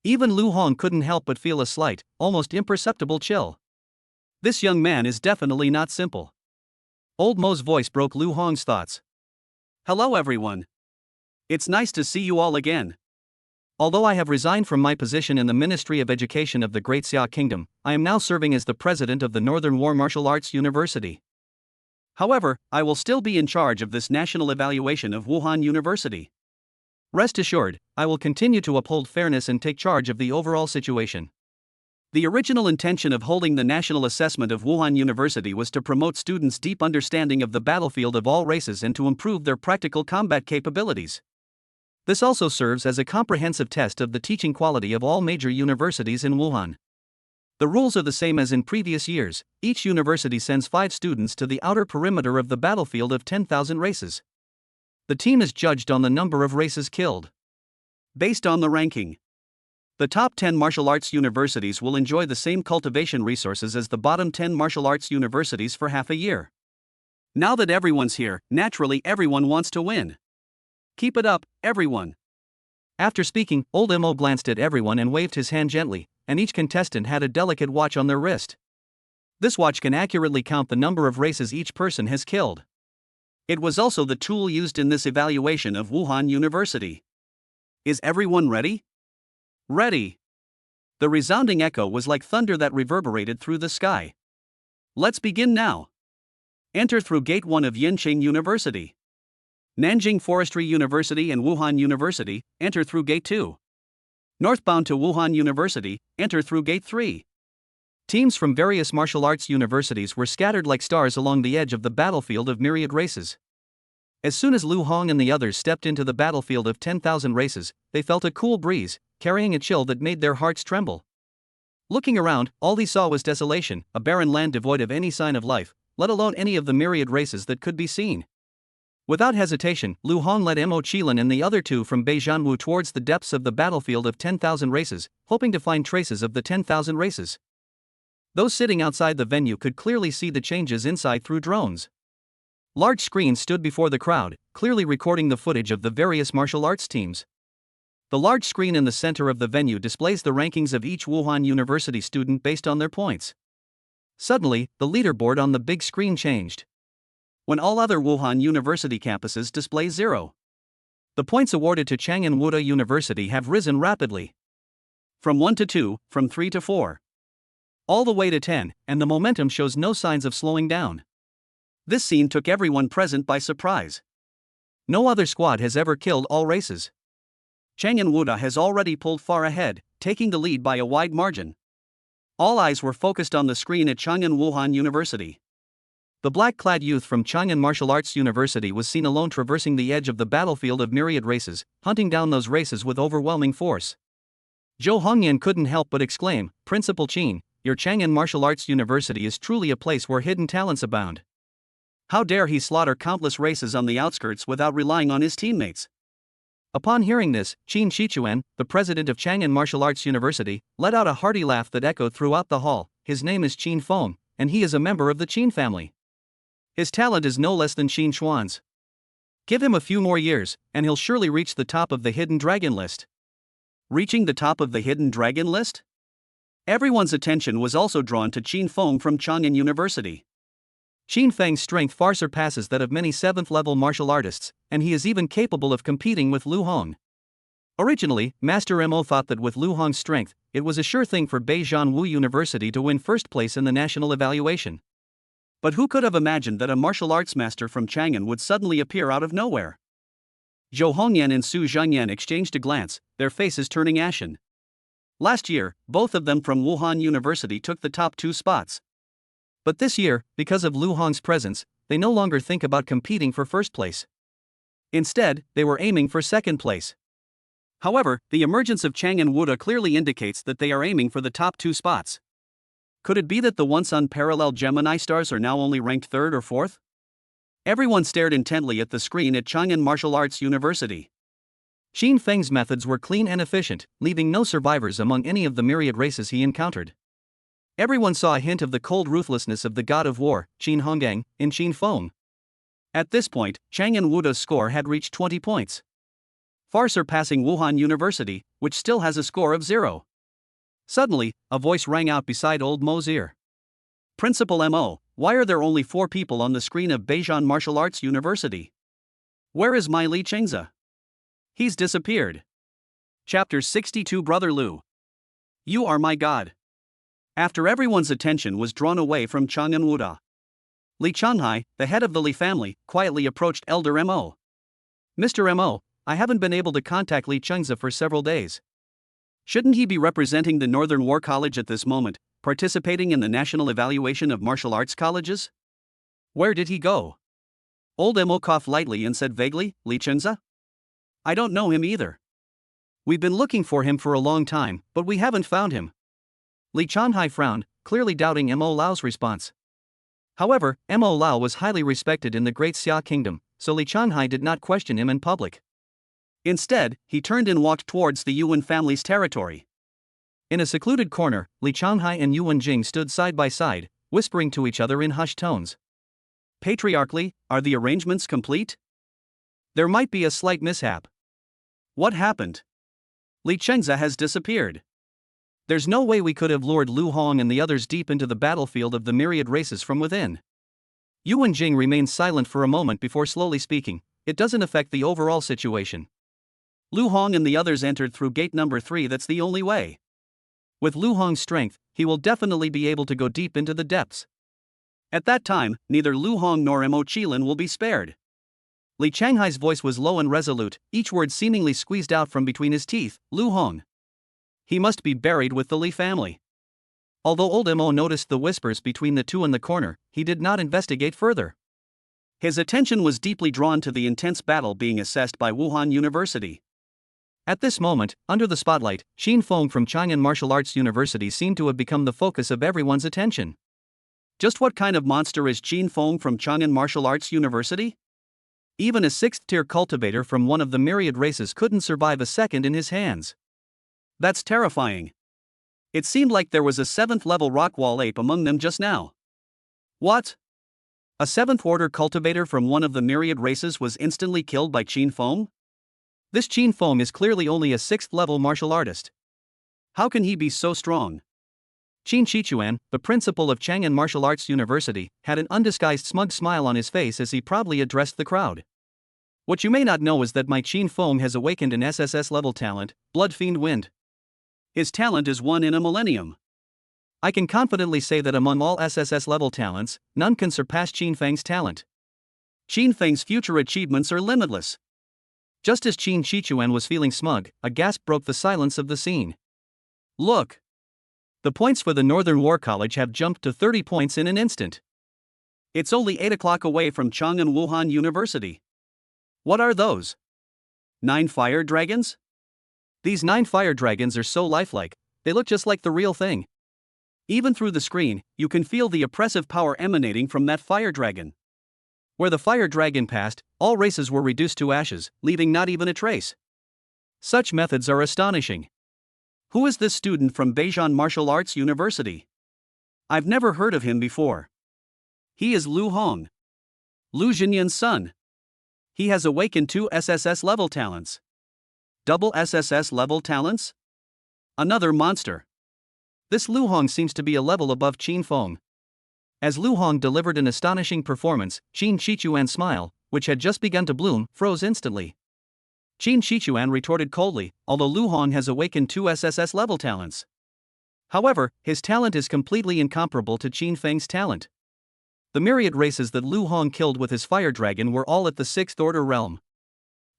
[SPEAKER 1] Even Lu Hong couldn't help but feel a slight, almost imperceptible chill. This young man is definitely not simple. Old Mo's voice broke Lu Hong's thoughts. "Hello everyone. It's nice to see you all again. Although I have resigned from my position in the Ministry of Education of the Great Xia Kingdom, I am now serving as the president of the Northern War Martial Arts University. However, I will still be in charge of this national evaluation of Wuhan University. Rest assured, I will continue to uphold fairness and take charge of the overall situation." The original intention of holding the national assessment of Wuhan University was to promote students' deep understanding of the battlefield of all races and to improve their practical combat capabilities. This also serves as a comprehensive test of the teaching quality of all major universities in Wuhan. The rules are the same as in previous years. Each university sends 5 students to the outer perimeter of the battlefield of 10,000 races. The team is judged on the number of races killed. Based on the ranking, the top 10 martial arts universities will enjoy the same cultivation resources as the bottom 10 martial arts universities for half a year. Now that everyone's here, naturally everyone wants to win. Keep it up, everyone. After speaking, Old Mo glanced at everyone and waved his hand gently, and each contestant had a delicate watch on their wrist. This watch can accurately count the number of races each person has killed. It was also the tool used in this evaluation of Wuhan University. Is everyone ready? Ready. The resounding echo was like thunder that reverberated through the sky. Let's begin now. Enter through Gate 1 of Yenching University. Nanjing Forestry University and Wuhan University, enter through Gate 2. Northbound to Wuhan University, enter through Gate 3. Teams from various martial arts universities were scattered like stars along the edge of the battlefield of myriad races. As soon as Lu Hong and the others stepped into the battlefield of 10,000 races, they felt a cool breeze, carrying a chill that made their hearts tremble. Looking around, all he saw was desolation, a barren land devoid of any sign of life, let alone any of the myriad races that could be seen. Without hesitation, Lu Hong led Mo Qilin and the other two from Beijianwu towards the depths of the battlefield of 10,000 races, hoping to find traces of the 10,000 races. Those sitting outside the venue could clearly see the changes inside through drones. Large screens stood before the crowd, clearly recording the footage of the various martial arts teams. The large screen in the center of the venue displays the rankings of each Wuhan University student based on their points. Suddenly, the leaderboard on the big screen changed. When all other Wuhan University campuses display 0. The points awarded to Chang'an Wuda University have risen rapidly. From 1 to 2, from 3 to 4. All the way to 10, and the momentum shows no signs of slowing down. This scene took everyone present by surprise. No other squad has ever killed all races. Chang'an Wuda has already pulled far ahead, taking the lead by a wide margin. All eyes were focused on the screen at Chang'an Wuhan University. The black-clad youth from Chang'an Martial Arts University was seen alone traversing the edge of the battlefield of myriad races, hunting down those races with overwhelming force. Zhou Hongyan couldn't help but exclaim, "Principal Qin, your Chang'an Martial Arts University is truly a place where hidden talents abound. How dare he slaughter countless races on the outskirts without relying on his teammates?" Upon hearing this, Qin Shichuan, the president of Chang'an Martial Arts University, let out a hearty laugh that echoed throughout the hall. His name is Qin Feng, and he is a member of the Qin family. His talent is no less than Qin Xuan's. Give him a few more years, and he'll surely reach the top of the Hidden Dragon list. Reaching the top of the Hidden Dragon list? Everyone's attention was also drawn to Qin Feng from Chang'an University. Qin Feng's strength far surpasses that of many 7th-level martial artists, and he is even capable of competing with Lu Hong. Originally, Master Mo thought that with Lu Hong's strength, it was a sure thing for Beijianwu University to win first place in the national evaluation. But who could have imagined that a martial arts master from Chang'an would suddenly appear out of nowhere? Zhou Hongyan and Su Zhangyan exchanged a glance, their faces turning ashen. Last year, both of them from Wuhan University took the top 2 spots. But this year, because of Lu Hong's presence, they no longer think about competing for first place. Instead, they were aiming for second place. However, the emergence of Chang'an Wuda clearly indicates that they are aiming for the top 2 spots. Could it be that the once unparalleled Gemini stars are now only ranked 3rd or 4th? Everyone stared intently at the screen at Chang'an Martial Arts University. Qin Feng's methods were clean and efficient, leaving no survivors among any of the myriad races he encountered. Everyone saw a hint of the cold ruthlessness of the god of war, Qin Honggang, in Qin Feng. At this point, Chang'an Wuda's score had reached 20 points. Far surpassing Wuhan University, which still has a score of 0. Suddenly, a voice rang out beside old Mo's ear. "Principal Mo, why are there only 4 people on the screen of Beijian Martial Arts University? Where is my Li Chengza? He's disappeared." Chapter 62 Brother Lu. You are my god. After everyone's attention was drawn away from Chang'an Wuda, Li Changhai, the head of the Li family, quietly approached Elder Mo. "Mr. Mo, I haven't been able to contact Li Chengza for several days. Shouldn't he be representing the Northern War College at this moment, participating in the national evaluation of martial arts colleges? Where did he go?" Old Mo coughed lightly and said vaguely, "Li Chengza? I don't know him either. We've been looking for him for a long time, but we haven't found him." Li Changhai frowned, clearly doubting Mo Lao's response. However, Mo Lao was highly respected in the Great Xia Kingdom, so Li Changhai did not question him in public. Instead, he turned and walked towards the Yuan family's territory. In a secluded corner, Li Changhai and Yuan Jing stood side by side, whispering to each other in hushed tones. "Patriarchally, are the arrangements complete? There might be a slight mishap." "What happened?" "Li Chengza has disappeared. There's no way we could have lured Lu Hong and the others deep into the battlefield of the myriad races from within." Yuan Jing remained silent for a moment before slowly speaking. "It doesn't affect the overall situation. Lu Hong and the others entered through gate number 3. That's the only way. With Lu Hong's strength, he will definitely be able to go deep into the depths. At that time, neither Lu Hong nor Mo Qilin will be spared." Li Changhai's voice was low and resolute, each word seemingly squeezed out from between his teeth. "Lu Hong. He must be buried with the Li family." Although old Mo noticed the whispers between the two in the corner, he did not investigate further. His attention was deeply drawn to the intense battle being assessed by Wuhan University. At this moment, under the spotlight, Qin Feng from Chang'an Martial Arts University seemed to have become the focus of everyone's attention. Just what kind of monster is Qin Feng from Chang'an Martial Arts University? Even a 6th-tier cultivator from one of the myriad races couldn't survive a second in his hands. That's terrifying. It seemed like there was a 7th-level Rockwall ape among them just now. What? A 7th-order cultivator from one of the myriad races was instantly killed by Qin Feng? This Qin Feng is clearly only a 6th-level martial artist. How can he be so strong? Qin Shichuan, the principal of Chang'an Martial Arts University, had an undisguised smug smile on his face as he proudly addressed the crowd. What you may not know is that my Qin Feng has awakened an SSS-level talent, Blood Fiend Wind. His talent is one in a millennium. I can confidently say that among all SSS-level talents, none can surpass Qin Feng's talent. Qin Feng's future achievements are limitless. Just as Qin Shichuan was feeling smug, a gasp broke the silence of the scene. Look! The points for the Northern War College have jumped to 30 points in an instant. It's only 8 o'clock away from Chang'an Wuhan University. What are those? 9 fire dragons? These 9 fire dragons are so lifelike, they look just like the real thing. Even through the screen, you can feel the oppressive power emanating from that fire dragon. Where the fire dragon passed, all races were reduced to ashes, leaving not even a trace. Such methods are astonishing. Who is this student from Beijing Martial Arts University? I've never heard of him before. He is Lu Hong, Lu Jinyan's son. He has awakened 2 SSS-level talents. Double SSS-level talents? Another monster. This Lu Hong seems to be a level above Qin Feng. As Lu Hong delivered an astonishing performance, Qin Shichuan's smile, which had just begun to bloom, froze instantly. Qin Shichuan retorted coldly, although Lu Hong has awakened 2 SSS-level talents. However, his talent is completely incomparable to Qin Feng's talent. The myriad races that Lu Hong killed with his fire dragon were all at the 6th-order realm.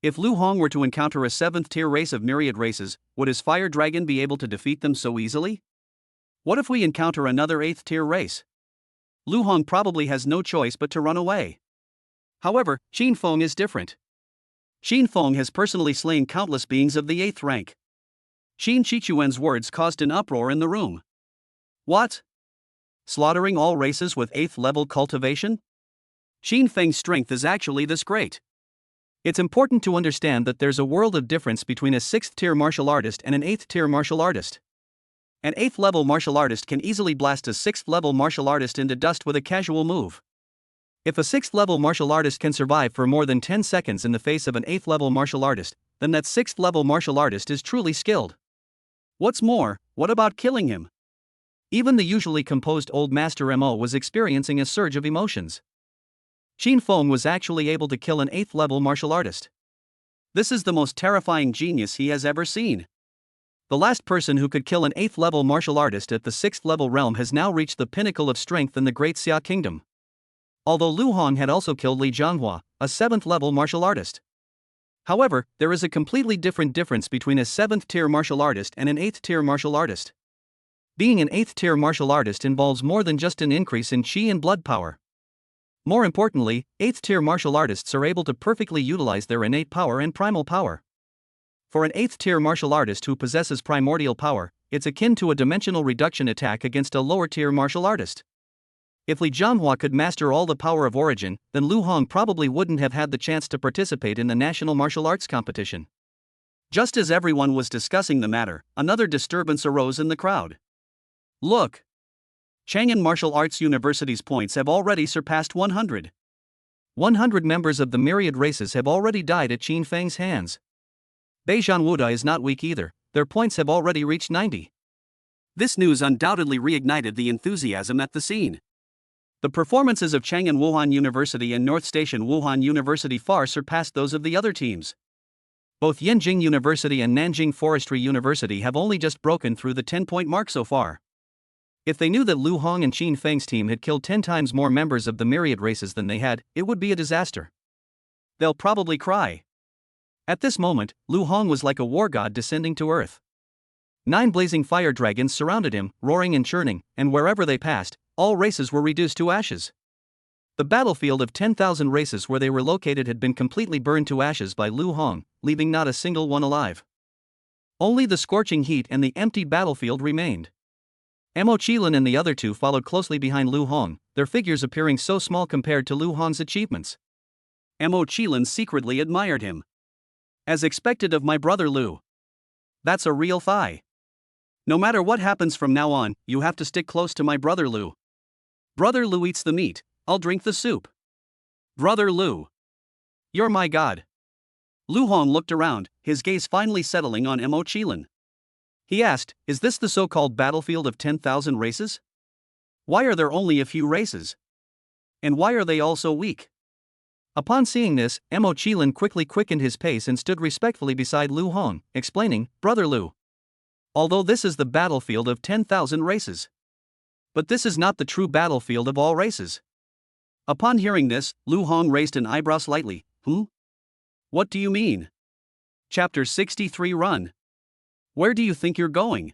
[SPEAKER 1] If Lu Hong were to encounter a 7th-tier race of myriad races, would his fire dragon be able to defeat them so easily? What if we encounter another 8th-tier race? Lu Hong probably has no choice but to run away. However, Qin Feng is different. Qin Feng has personally slain countless beings of the 8th rank. Qin Shichuan's words caused an uproar in the room. What? Slaughtering all races with 8th-level cultivation? Qin Feng's strength is actually this great. It's important to understand that there's a world of difference between a 6th-tier martial artist and an 8th-tier martial artist. An 8th-level martial artist can easily blast a 6th-level martial artist into dust with a casual move. If a 6th-level martial artist can survive for more than 10 seconds in the face of an 8th-level martial artist, then that 6th-level martial artist is truly skilled. What's more, what about killing him? Even the usually composed old master Mo was experiencing a surge of emotions. Qin Feng was actually able to kill an 8th-level martial artist. This is the most terrifying genius he has ever seen. The last person who could kill an 8th-level martial artist at the 6th-level realm has now reached the pinnacle of strength in the Great Xia Kingdom. Although Lu Hong had also killed Li Zhanghua, a 7th-level martial artist. However, there is a completely different difference between a 7th-tier martial artist and an 8th-tier martial artist. Being an 8th-tier martial artist involves more than just an increase in qi and blood power. More importantly, 8th-tier martial artists are able to perfectly utilize their innate power and primal power. For an 8th-tier martial artist who possesses primordial power, it's akin to a dimensional reduction attack against a lower-tier martial artist. If Li Zhanghua could master all the power of origin, then Lu Hong probably wouldn't have had the chance to participate in the national martial arts competition. Just as everyone was discussing the matter, another disturbance arose in the crowd. Look! Chang'an Martial Arts University's points have already surpassed 100. 100 members of the myriad races have already died at Qin Feng's hands. Beijing Wuda is not weak either, their points have already reached 90. This news undoubtedly reignited the enthusiasm at the scene. The performances of Chang'an Wuhan University and North Station Wuhan University far surpassed those of the other teams. Both Yenjing University and Nanjing Forestry University have only just broken through the 10-point mark so far. If they knew that Lu Hong and Qin Feng's team had killed 10 times more members of the myriad races than they had, it would be a disaster. They'll probably cry. At this moment, Lu Hong was like a war god descending to earth. 9 blazing fire dragons surrounded him, roaring and churning, and wherever they passed, all races were reduced to ashes. The battlefield of 10,000 races where they were located had been completely burned to ashes by Lu Hong, leaving not a single one alive. Only the scorching heat and the empty battlefield remained. Mo Qilin and the other 2 followed closely behind Lu Hong, their figures appearing so small compared to Lu Hong's achievements. Mo Qilin secretly admired him. As expected of my brother Lu. That's a real thigh. No matter what happens from now on, you have to stick close to my brother Lu. Brother Lu eats the meat, I'll drink the soup. Brother Lu. You're my god. Lu Hong looked around, his gaze finally settling on Mo Qilin. He asked, is this the so-called battlefield of 10,000 races? Why are there only a few races? And why are they all so weak? Upon seeing this, Mo Qilin quickly quickened his pace and stood respectfully beside Lu Hong, explaining, Brother Lu. Although this is the battlefield of 10,000 races. But this is not the true battlefield of all races. Upon hearing this, Lu Hong raised an eyebrow slightly. What do you mean? Chapter 63 Run. Where do you think you're going?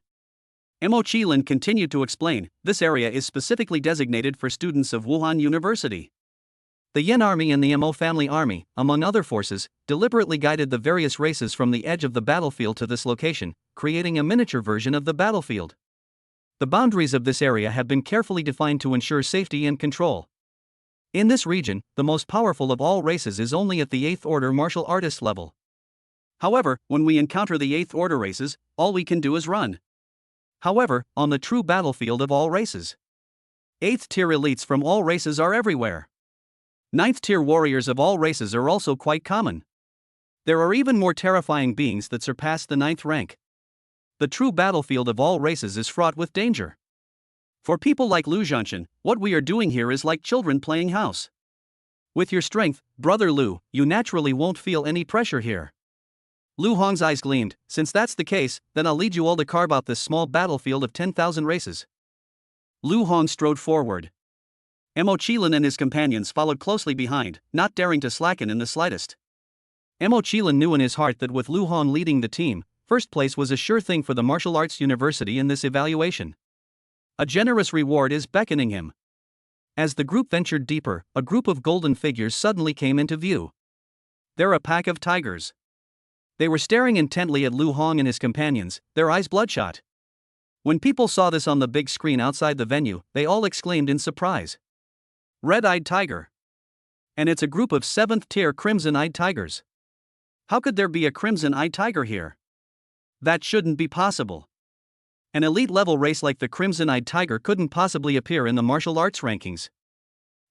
[SPEAKER 1] Mo Qilin continued to explain, this area is specifically designated for students of Wuhan University. The Yan Army and the Mo Family Army, among other forces, deliberately guided the various races from the edge of the battlefield to this location, creating a miniature version of the battlefield. The boundaries of this area have been carefully defined to ensure safety and control. In this region, the most powerful of all races is only at the 8th order martial artist level. However, when we encounter the 8th order races, all we can do is run. However, on the true battlefield of all races, 8th tier elites from all races are everywhere. 9th tier warriors of all races are also quite common. There are even more terrifying beings that surpass the 9th rank. The true battlefield of all races is fraught with danger. For people like Lu Zhanshan, what we are doing here is like children playing house. With your strength, Brother Lu, you naturally won't feel any pressure here. Lu Hong's eyes gleamed. Since that's the case, then I'll lead you all to carve out this small battlefield of 10,000 races. Lu Hong strode forward. Mo Qilin and his companions followed closely behind, not daring to slacken in the slightest. Mo Qilin knew in his heart that with Lu Hong leading the team, first place was a sure thing for the martial arts university in this evaluation. A generous reward is beckoning him. As the group ventured deeper, a group of golden figures suddenly came into view. They're a pack of tigers. They were staring intently at Lu Hong and his companions, their eyes bloodshot. When people saw this on the big screen outside the venue, they all exclaimed in surprise. Red-eyed tiger. And it's a group of 7th tier crimson-eyed tigers. How could there be a crimson-eyed tiger here? That shouldn't be possible. An elite-level race like the crimson-eyed tiger couldn't possibly appear in the martial arts rankings.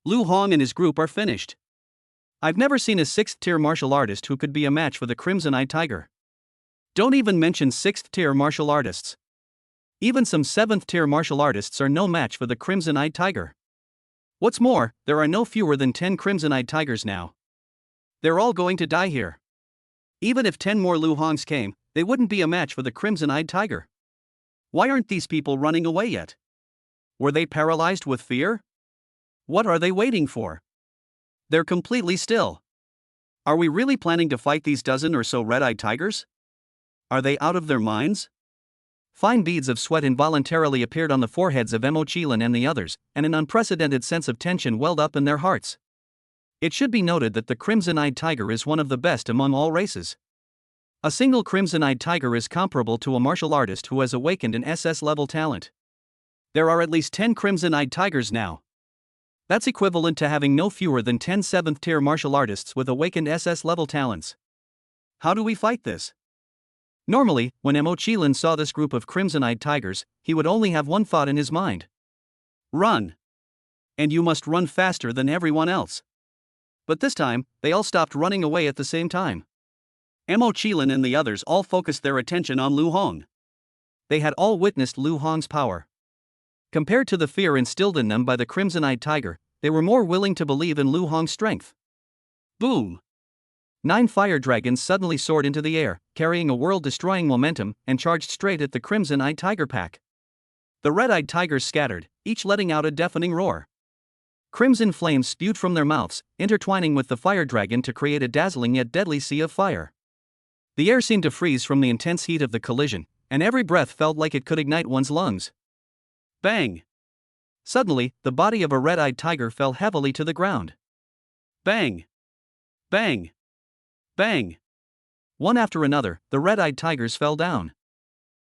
[SPEAKER 1] Lu Hong and his group are finished. I've never seen a 6th tier martial artist who could be a match for the crimson-eyed tiger. Don't even mention 6th tier martial artists. Even some 7th tier martial artists are no match for the crimson-eyed tiger. What's more, there are no fewer than 10 crimson-eyed tigers now. They're all going to die here. Even if 10 more Lu Hongs came, they wouldn't be a match for the crimson-eyed tiger. Why aren't these people running away yet? Were they paralyzed with fear? What are they waiting for? They're completely still. Are we really planning to fight these dozen or so red-eyed tigers? Are they out of their minds? Fine beads of sweat involuntarily appeared on the foreheads of Mo Qilin and the others, and an unprecedented sense of tension welled up in their hearts. It should be noted that the crimson-eyed tiger is one of the best among all races. A single crimson-eyed tiger is comparable to a martial artist who has awakened an SS-level talent. There are at least 10 crimson-eyed tigers now. That's equivalent to having no fewer than 10 7th-tier martial artists with awakened SS-level talents. How do we fight this? Normally, when Mo Qilin saw this group of crimson-eyed tigers, he would only have one thought in his mind. Run! And you must run faster than everyone else. But this time, they all stopped running away at the same time. Mo Qilin and the others all focused their attention on Lu Hong. They had all witnessed Lu Hong's power. Compared to the fear instilled in them by the crimson-eyed tiger, they were more willing to believe in Lu Hong's strength. Boom! 9 fire dragons suddenly soared into the air, carrying a world-destroying momentum, and charged straight at the crimson-eyed tiger pack. The red-eyed tigers scattered, each letting out a deafening roar. Crimson flames spewed from their mouths, intertwining with the fire dragon to create a dazzling yet deadly sea of fire. The air seemed to freeze from the intense heat of the collision, and every breath felt like it could ignite one's lungs. Bang! Suddenly, the body of a red-eyed tiger fell heavily to the ground. Bang! Bang! Bang! One after another, the red-eyed tigers fell down.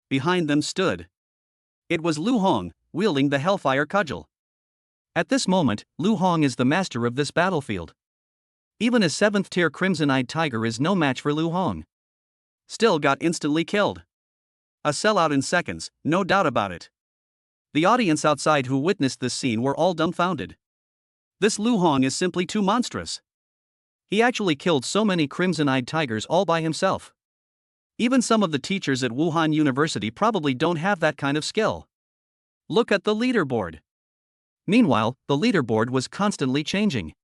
[SPEAKER 1] Behind them stood. It was Lu Hong, wielding the Hellfire Cudgel. At this moment, Lu Hong is the master of this battlefield. Even a 7th tier crimson-eyed tiger is no match for Lu Hong. Still got instantly killed. A sellout in seconds, no doubt about it. The audience outside who witnessed this scene were all dumbfounded. This Lu Hong is simply too monstrous. He actually killed so many crimson-eyed tigers all by himself. Even some of the teachers at Wuhan University probably don't have that kind of skill. Look at the leaderboard. Meanwhile, the leaderboard was constantly changing.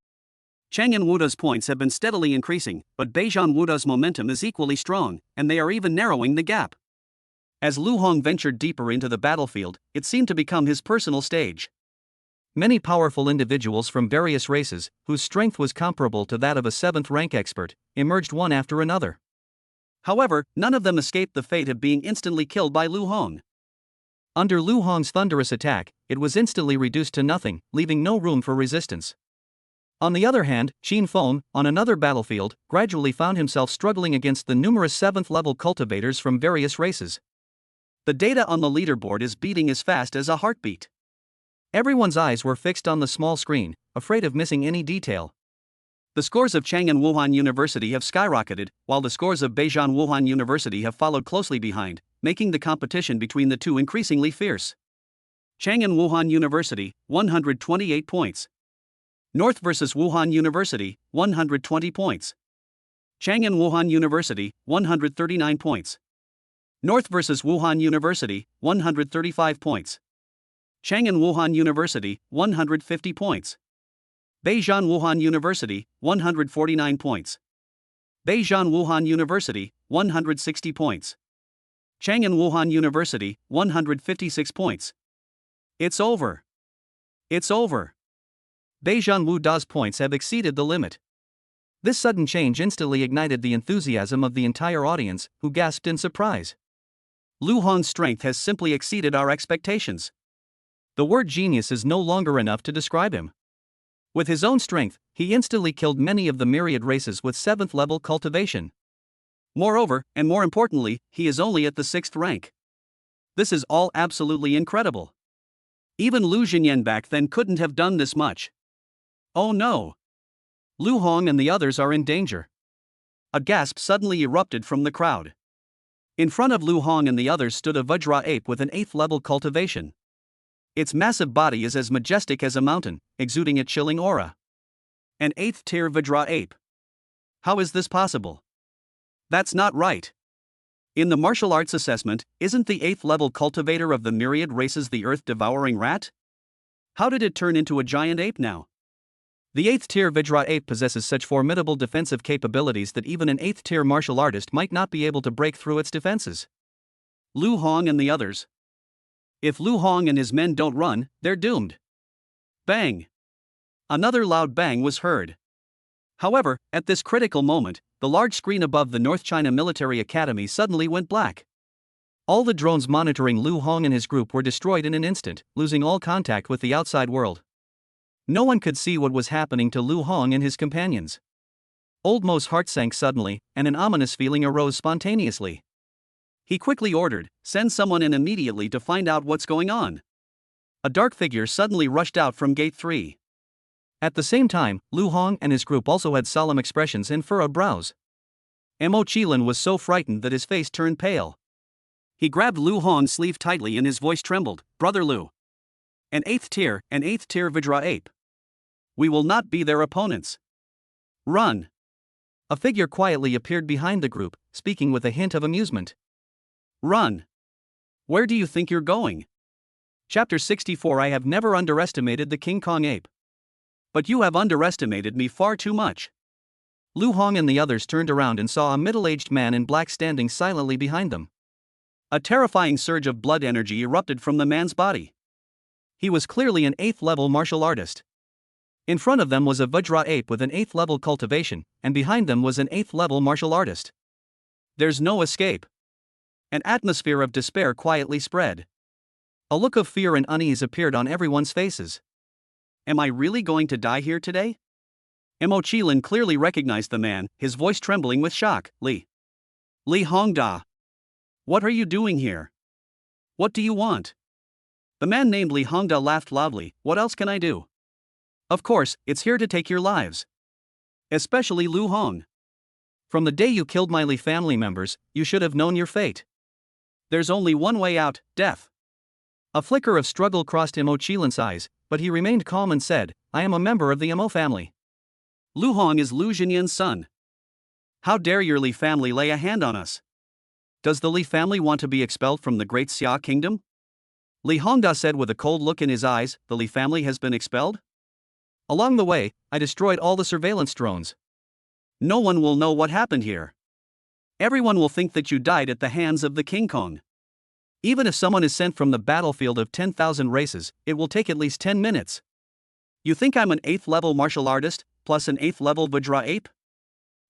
[SPEAKER 1] Chang and Wuda's points have been steadily increasing, but Beijan Wuda's momentum is equally strong, and they are even narrowing the gap. As Lu Hong ventured deeper into the battlefield, it seemed to become his personal stage. Many powerful individuals from various races, whose strength was comparable to that of a 7th rank expert, emerged one after another. However, none of them escaped the fate of being instantly killed by Lu Hong. Under Lu Hong's thunderous attack, it was instantly reduced to nothing, leaving no room for resistance. On the other hand, Qin Feng, on another battlefield, gradually found himself struggling against the numerous 7th-level cultivators from various races. The data on the leaderboard is beating as fast as a heartbeat. Everyone's eyes were fixed on the small screen, afraid of missing any detail. The scores of Chang and Wuhan University have skyrocketed, while the scores of Beijan Wuhan University have followed closely behind, making the competition between the two increasingly fierce. Chang and Wuhan University, 128 points. North vs Wuhan University, 120 points. Chang and Wuhan University, 139 points. North vs Wuhan University, 135 points. Chang and Wuhan University, 150 points. Beijan Wuhan University, 149 points. Beijan Wuhan University, 160 points. Chang and Wuhan University, 156 points. It's over. It's over. Beijan Wuda's points have exceeded the limit. This sudden change instantly ignited the enthusiasm of the entire audience, who gasped in surprise. Lu Hong's strength has simply exceeded our expectations. The word genius is no longer enough to describe him. With his own strength, he instantly killed many of the myriad races with 7th-level cultivation. Moreover, and more importantly, he is only at the 6th rank. This is all absolutely incredible. Even Lu Jinyan back then couldn't have done this much. Oh no! Lu Hong and the others are in danger. A gasp suddenly erupted from the crowd. In front of Lu Hong and the others stood a Vajra ape with an 8th-level cultivation. Its massive body is as majestic as a mountain, exuding a chilling aura. An 8th-tier Vajra ape. How is this possible? That's not right. In the martial arts assessment, isn't the 8th-level cultivator of the myriad races the earth-devouring rat? How did it turn into a giant ape now? The 8th-tier Vajra ape possesses such formidable defensive capabilities that even an 8th-tier martial artist might not be able to break through its defenses. Lu Hong and the others. If Lu Hong and his men don't run, they're doomed. Bang! Another loud bang was heard. However, at this critical moment, the large screen above the North China Military Academy suddenly went black. All the drones monitoring Lu Hong and his group were destroyed in an instant, losing all contact with the outside world. No one could see what was happening to Lu Hong and his companions. Old Mo's heart sank suddenly, and an ominous feeling arose spontaneously. He quickly ordered, "Send someone in immediately to find out what's going on." A dark figure suddenly rushed out from Gate 3. At the same time, Lu Hong and his group also had solemn expressions and furrowed brows. Mo Qilin was so frightened that his face turned pale. He grabbed Lu Hong's sleeve tightly and his voice trembled. "Brother Lu. An 8th-tier Vajra ape. We will not be their opponents. Run." A figure quietly appeared behind the group, speaking with a hint of amusement. Run. Where do you think you're going? Chapter 64. I have never underestimated the King Kong ape. But you have underestimated me far too much. Lu Hong and the others turned around and saw a middle-aged man in black standing silently behind them. A terrifying surge of blood energy erupted from the man's body. He was clearly an 8th-level martial artist. In front of them was a Vajra ape with an 8th-level cultivation, and behind them was an 8th-level martial artist. There's no escape. An atmosphere of despair quietly spread. A look of fear and unease appeared on everyone's faces. Am I really going to die here today? Mo Qilin clearly recognized the man, his voice trembling with shock. Li Hongda. What are you doing here? What do you want? The man named Li Hongda laughed loudly. What else can I do? Of course, it's here to take your lives. Especially Lu Hong. From the day you killed my Li family members, you should have known your fate. There's only one way out, death. A flicker of struggle crossed Mo Qilan's eyes, but he remained calm and said, I am a member of the Mo family. Lu Hong is Lu Jinyan's son. How dare your Li family lay a hand on us? Does the Li family want to be expelled from the great Xia kingdom? Li Hongda said with a cold look in his eyes, the Li family has been expelled? Along the way, I destroyed all the surveillance drones. No one will know what happened here. Everyone will think that you died at the hands of the King Kong. Even if someone is sent from the battlefield of 10,000 races, it will take at least 10 minutes. You think I'm an 8th level martial artist, plus an 8th level Vajra ape?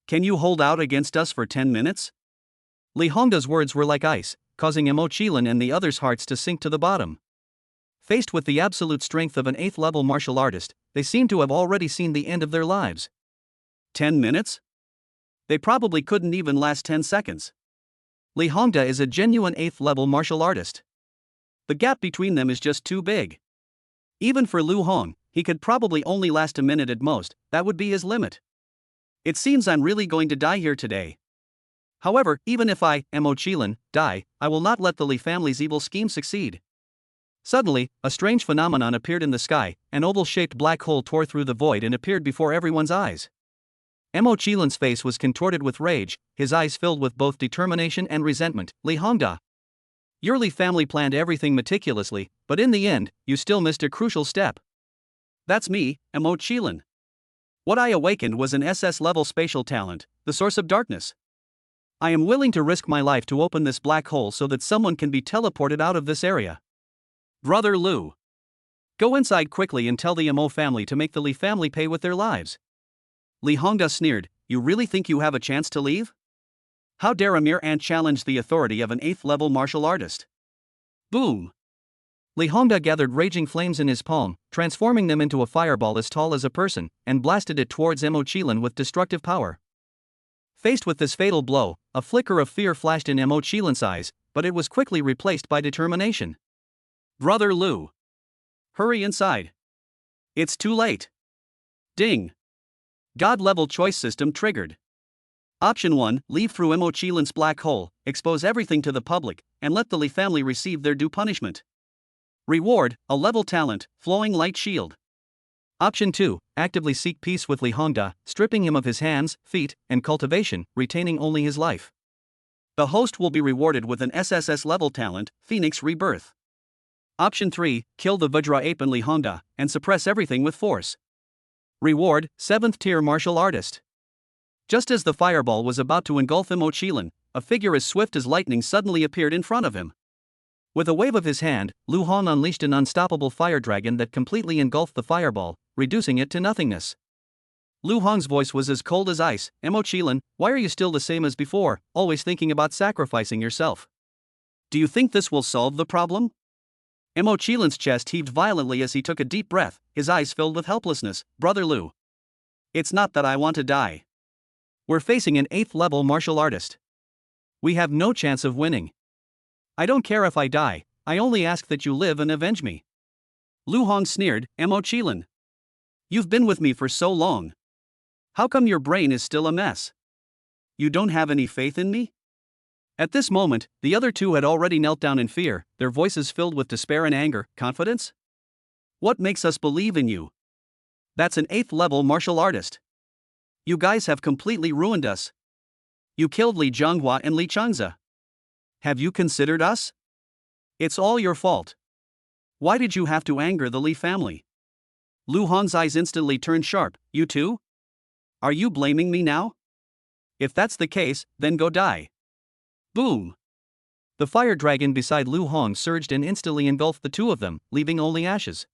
[SPEAKER 1] Can you hold out against us for 10 minutes? Li Hongda's words were like ice, causing Mo Qilan and the others' hearts to sink to the bottom. Faced with the absolute strength of an 8th level martial artist, they seemed to have already seen the end of their lives. 10 minutes? They probably couldn't even last 10 seconds. Li Hongda is a genuine 8th level martial artist. The gap between them is just too big. Even for Lu Hong, he could probably only last a minute at most, that would be his limit. It seems I'm really going to die here today. However, even if I, Mo Qilan, die, I will not let the Li family's evil scheme succeed. Suddenly, a strange phenomenon appeared in the sky. An oval-shaped black hole tore through the void and appeared before everyone's eyes. Mo Qilan's face was contorted with rage, his eyes filled with both determination and resentment. Li Hongda, your Li family planned everything meticulously, but in the end, you still missed a crucial step. That's me, Mo Qilan. What I awakened was an SS-level spatial talent, the source of darkness. I am willing to risk my life to open this black hole so that someone can be teleported out of this area. Brother Lu, go inside quickly and tell the Mo family to make the Li family pay with their lives. Li Hongda sneered, you really think you have a chance to leave? How dare a mere ant challenge the authority of an 8th level martial artist? Boom! Li Hongda gathered raging flames in his palm, transforming them into a fireball as tall as a person, and blasted it towards Mo Qilan with destructive power. Faced with this fatal blow, a flicker of fear flashed in Mo Qilan's eyes, but it was quickly replaced by determination. Brother Lu, hurry inside. It's too late. Ding. God-level choice system triggered. Option 1, leave through Mo Qilan's black hole, expose everything to the public, and let the Li family receive their due punishment. Reward, a level talent, flowing light shield. Option 2, actively seek peace with Li Hongda, stripping him of his hands, feet, and cultivation, retaining only his life. The host will be rewarded with an SSS level talent, Phoenix Rebirth. Option 3, kill the Vajra ape and Li Hongda, and suppress everything with force. Reward, 7th tier martial artist. Just as the fireball was about to engulf Mo Qilan, a figure as swift as lightning suddenly appeared in front of him. With a wave of his hand, Lu Hong unleashed an unstoppable fire dragon that completely engulfed the fireball, reducing it to nothingness. Lu Hong's voice was as cold as ice. Mo Qilan, why are you still the same as before, always thinking about sacrificing yourself? Do you think this will solve the problem? Mo Qilan's chest heaved violently as he took a deep breath, his eyes filled with helplessness. Brother Lu, it's not that I want to die. We're facing an 8th level martial artist. We have no chance of winning. I don't care if I die, I only ask that you live and avenge me. Lu Hong sneered, Mo Qilan, you've been with me for so long. How come your brain is still a mess? You don't have any faith in me? At this moment, the other two had already knelt down in fear, their voices filled with despair and anger. Confidence? What makes us believe in you? That's an 8th level martial artist. You guys have completely ruined us. You killed Li Zhonghua and Li Changze. Have you considered us? It's all your fault. Why did you have to anger the Li family? Lu Hong's eyes instantly turned sharp. You too? Are you blaming me now? If that's the case, then go die. Boom! The fire dragon beside Lu Hong surged and instantly engulfed the two of them, leaving only ashes.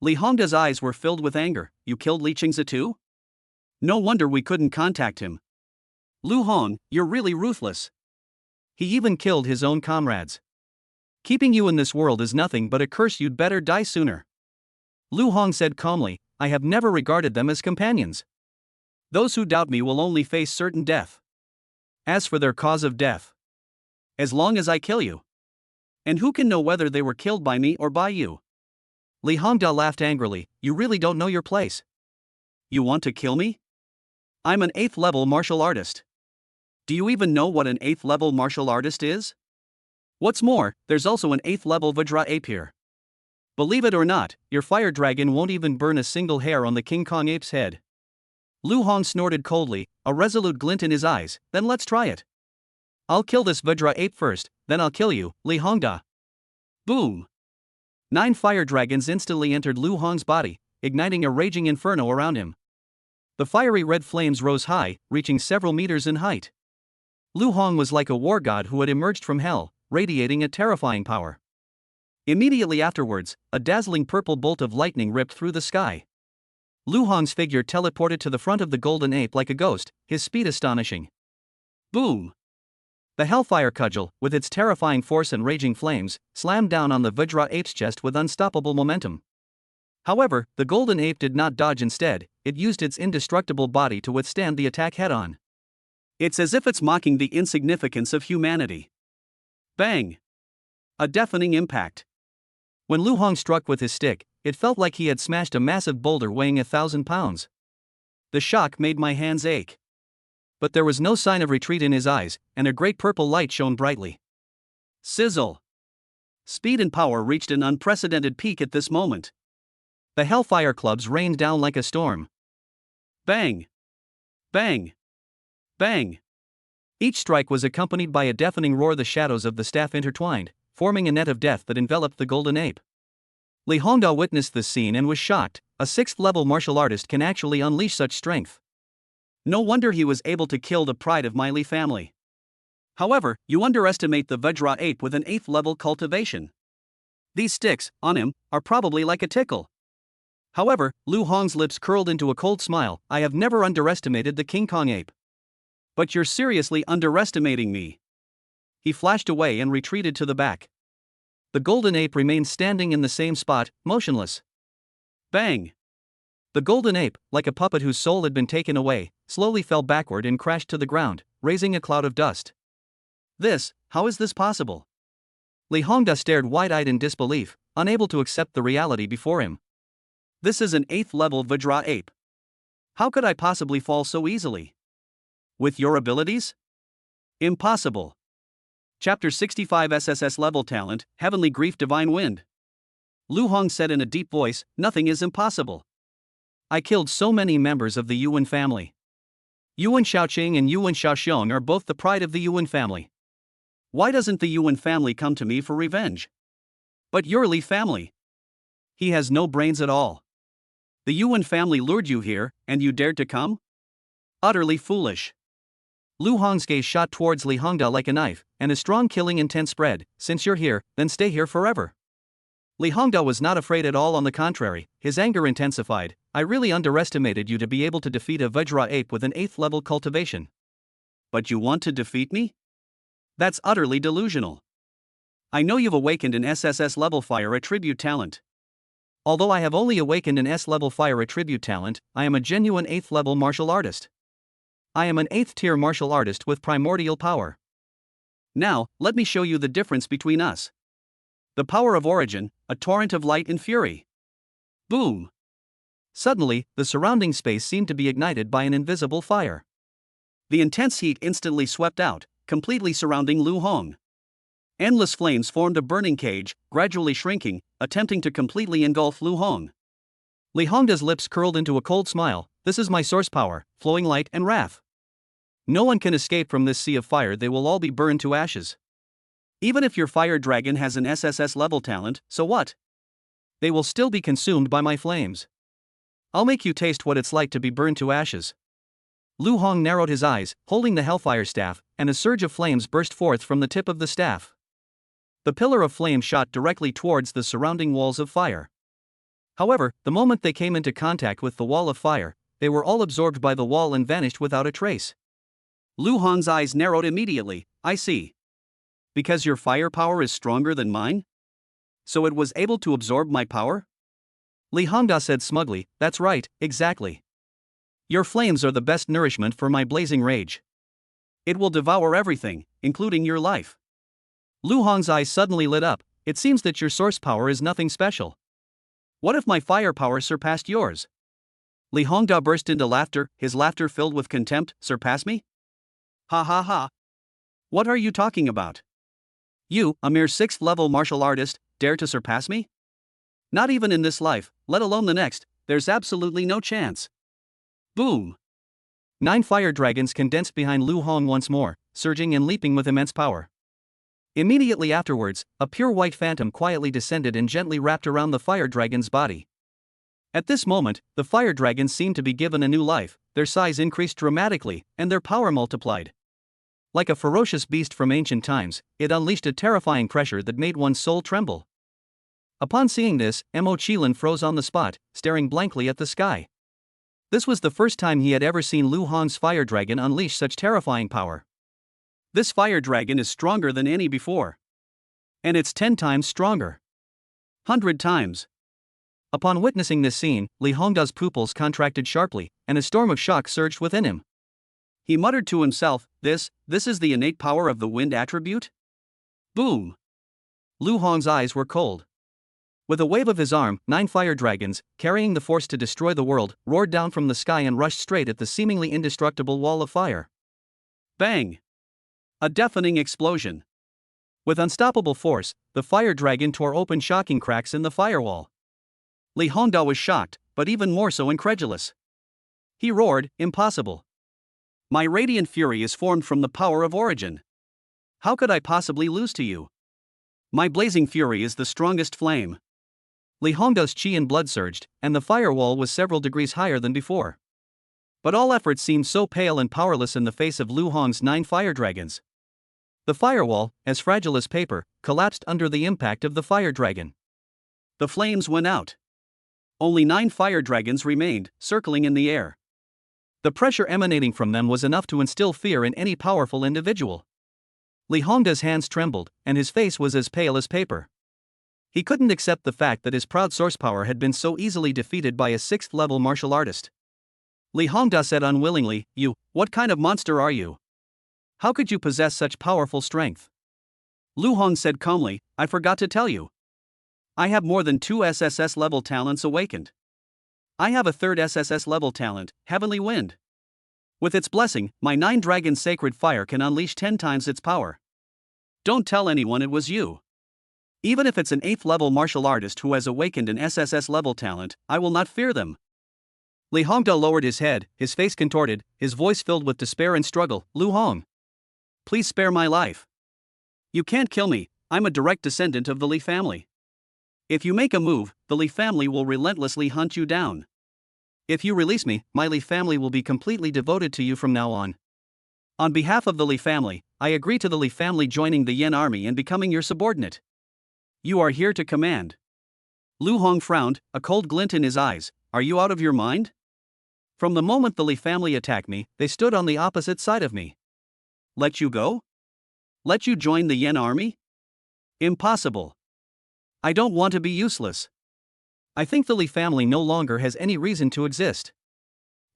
[SPEAKER 1] Li Hongda's eyes were filled with anger. You killed Li Changze too? No wonder we couldn't contact him. Lu Hong, you're really ruthless. He even killed his own comrades. Keeping you in this world is nothing but a curse. You'd better die sooner. Lu Hong said calmly, I have never regarded them as companions. Those who doubt me will only face certain death. As for their cause of death, as long as I kill you. And who can know whether they were killed by me or by you? Li Hongda laughed angrily, you really don't know your place. You want to kill me? I'm an 8th level martial artist. Do you even know what an 8th level martial artist is? What's more, there's also an 8th level Vajra ape here. Believe it or not, your fire dragon won't even burn a single hair on the King Kong ape's head. Lu Hong snorted coldly, a resolute glint in his eyes. Then let's try it. I'll kill this Vajra ape first, then I'll kill you, Li Hongda. Boom! 9 fire dragons instantly entered Lu Hong's body, igniting a raging inferno around him. The fiery red flames rose high, reaching several meters in height. Lu Hong was like a war god who had emerged from hell, radiating a terrifying power. Immediately afterwards, a dazzling purple bolt of lightning ripped through the sky. Lu Hong's figure teleported to the front of the golden ape like a ghost, his speed astonishing. Boom! The Hellfire Cudgel, with its terrifying force and raging flames, slammed down on the Vajra ape's chest with unstoppable momentum. However, the golden ape did not dodge. Instead, it used its indestructible body to withstand the attack head-on. It's as if it's mocking the insignificance of humanity. Bang! A deafening impact. When Lu Hong struck with his stick, it felt like he had smashed a massive boulder weighing 1,000 pounds. The shock made my hands ache. But there was no sign of retreat in his eyes, and a great purple light shone brightly. Sizzle! Speed and power reached an unprecedented peak at this moment. The Hellfire clubs rained down like a storm. Bang! Bang! Bang! Each strike was accompanied by a deafening roar. The shadows of the staff intertwined, forming a net of death that enveloped the golden ape. Li Hongda witnessed this scene and was shocked. A 6th level martial artist can actually unleash such strength. No wonder he was able to kill the pride of my Li family. However, you underestimate the Vajra ape with an 8th level cultivation. These sticks, on him, are probably like a tickle. However, Lu Hong's lips curled into a cold smile. I have never underestimated the King Kong ape. But you're seriously underestimating me. He flashed away and retreated to the back. The golden ape remained standing in the same spot, motionless. Bang! The golden ape, like a puppet whose soul had been taken away, slowly fell backward and crashed to the ground, raising a cloud of dust. How is this possible? Li Hongda stared wide-eyed in disbelief, unable to accept the reality before him. This is an 8th level Vajra ape. How could I possibly fall so easily? With your abilities? Impossible. Chapter 65 SSS Level Talent, Heavenly Grief Divine Wind. Lu Hong said in a deep voice, nothing is impossible. I killed so many members of the Yuan family. Yuan Shaoqing and Yuan Shaoxiong are both the pride of the Yuan family. Why doesn't the Yuan family come to me for revenge? But your Li family. He has no brains at all. The Yuan family lured you here, and you dared to come? Utterly foolish. Lu Hong's gaze shot towards Li Hongda like a knife, and a strong killing intent spread. Since you're here, then stay here forever. Li Hongda was not afraid at all. On the contrary, his anger intensified. I really underestimated you to be able to defeat a Vajra ape with an 8th level cultivation. But you want to defeat me? That's utterly delusional. I know you've awakened an SSS level fire attribute talent. Although I have only awakened an S level fire attribute talent, I am a genuine 8th level martial artist. I am an 8th tier martial artist with primordial power. Now, let me show you the difference between us. The power of origin, a torrent of light and fury. Boom! Suddenly, the surrounding space seemed to be ignited by an invisible fire. The intense heat instantly swept out, completely surrounding Lu Hong. Endless flames formed a burning cage, gradually shrinking, attempting to completely engulf Lu Hong. Li Hongda's lips curled into a cold smile. This is my source power, flowing light and wrath. No one can escape from this sea of fire. They will all be burned to ashes. Even if your fire dragon has an SSS level talent, so what? They will still be consumed by my flames. I'll make you taste what it's like to be burned to ashes. Lu Hong narrowed his eyes, holding the Hellfire staff, and a surge of flames burst forth from the tip of the staff. The pillar of flame shot directly towards the surrounding walls of fire. However, the moment they came into contact with the wall of fire, they were all absorbed by the wall and vanished without a trace. Lu Hong's eyes narrowed immediately. I see. Because your fire power is stronger than mine? So it was able to absorb my power? Li Hongda said smugly, that's right, exactly. Your flames are the best nourishment for my blazing rage. It will devour everything, including your life. Lu Hong's eyes suddenly lit up. It seems that your source power is nothing special. What if my fire power surpassed yours? Li Hongda burst into laughter, his laughter filled with contempt. Surpass me? Ha ha ha. What are you talking about? You, a mere 6th level martial artist, dare to surpass me? Not even in this life, let alone the next, there's absolutely no chance. Boom! 9 fire dragons condensed behind Lu Hong once more, surging and leaping with immense power. Immediately afterwards, a pure white phantom quietly descended and gently wrapped around the fire dragon's body. At this moment, the fire dragons seemed to be given a new life, their size increased dramatically, and their power multiplied. Like a ferocious beast from ancient times, it unleashed a terrifying pressure that made one's soul tremble. Upon seeing this, Mo Qilin froze on the spot, staring blankly at the sky. This was the first time he had ever seen Lu Hong's fire dragon unleash such terrifying power. This fire dragon is stronger than any before. And it's 10 times stronger. 100 times. Upon witnessing this scene, Li Hongda's pupils contracted sharply, and a storm of shock surged within him. He muttered to himself, this is the innate power of the wind attribute? Boom! Lu Hong's eyes were cold. With a wave of his arm, 9 fire dragons, carrying the force to destroy the world, roared down from the sky and rushed straight at the seemingly indestructible wall of fire. Bang! A deafening explosion. With unstoppable force, the fire dragon tore open shocking cracks in the firewall. Li Hongda was shocked, but even more so incredulous. He roared, impossible. My radiant fury is formed from the power of origin. How could I possibly lose to you? My blazing fury is the strongest flame. Li Hongda's chi and blood surged, and the firewall was several degrees higher than before. But all efforts seemed so pale and powerless in the face of Lu Hong's 9 fire dragons. The firewall, as fragile as paper, collapsed under the impact of the fire dragon. The flames went out. Only 9 fire dragons remained, circling in the air. The pressure emanating from them was enough to instill fear in any powerful individual. Li Hongda's hands trembled, and his face was as pale as paper. He couldn't accept the fact that his proud source power had been so easily defeated by a 6th level martial artist. Li Hongda said unwillingly, what kind of monster are you? How could you possess such powerful strength? Lu Hong said calmly, I forgot to tell you. I have more than 2 SSS level talents awakened. I have a 3rd SSS level talent, Heavenly Wind. With its blessing, my 9 dragon sacred fire can unleash 10 times its power. Don't tell anyone it was you. Even if it's an 8th level martial artist who has awakened an SSS level talent, I will not fear them. Li Hongda lowered his head, his face contorted, his voice filled with despair and struggle. Lu Hong, please spare my life. You can't kill me, I'm a direct descendant of the Li family. If you make a move, the Li family will relentlessly hunt you down. If you release me, my Li family will be completely devoted to you from now on. On behalf of the Li family, I agree to the Li family joining the Yen army and becoming your subordinate. You are here to command. Lu Hong frowned, a cold glint in his eyes. Are you out of your mind? From the moment the Li family attacked me, they stood on the opposite side of me. Let you go? Let you join the Yen army? Impossible. I don't want to be useless. I think the Li family no longer has any reason to exist.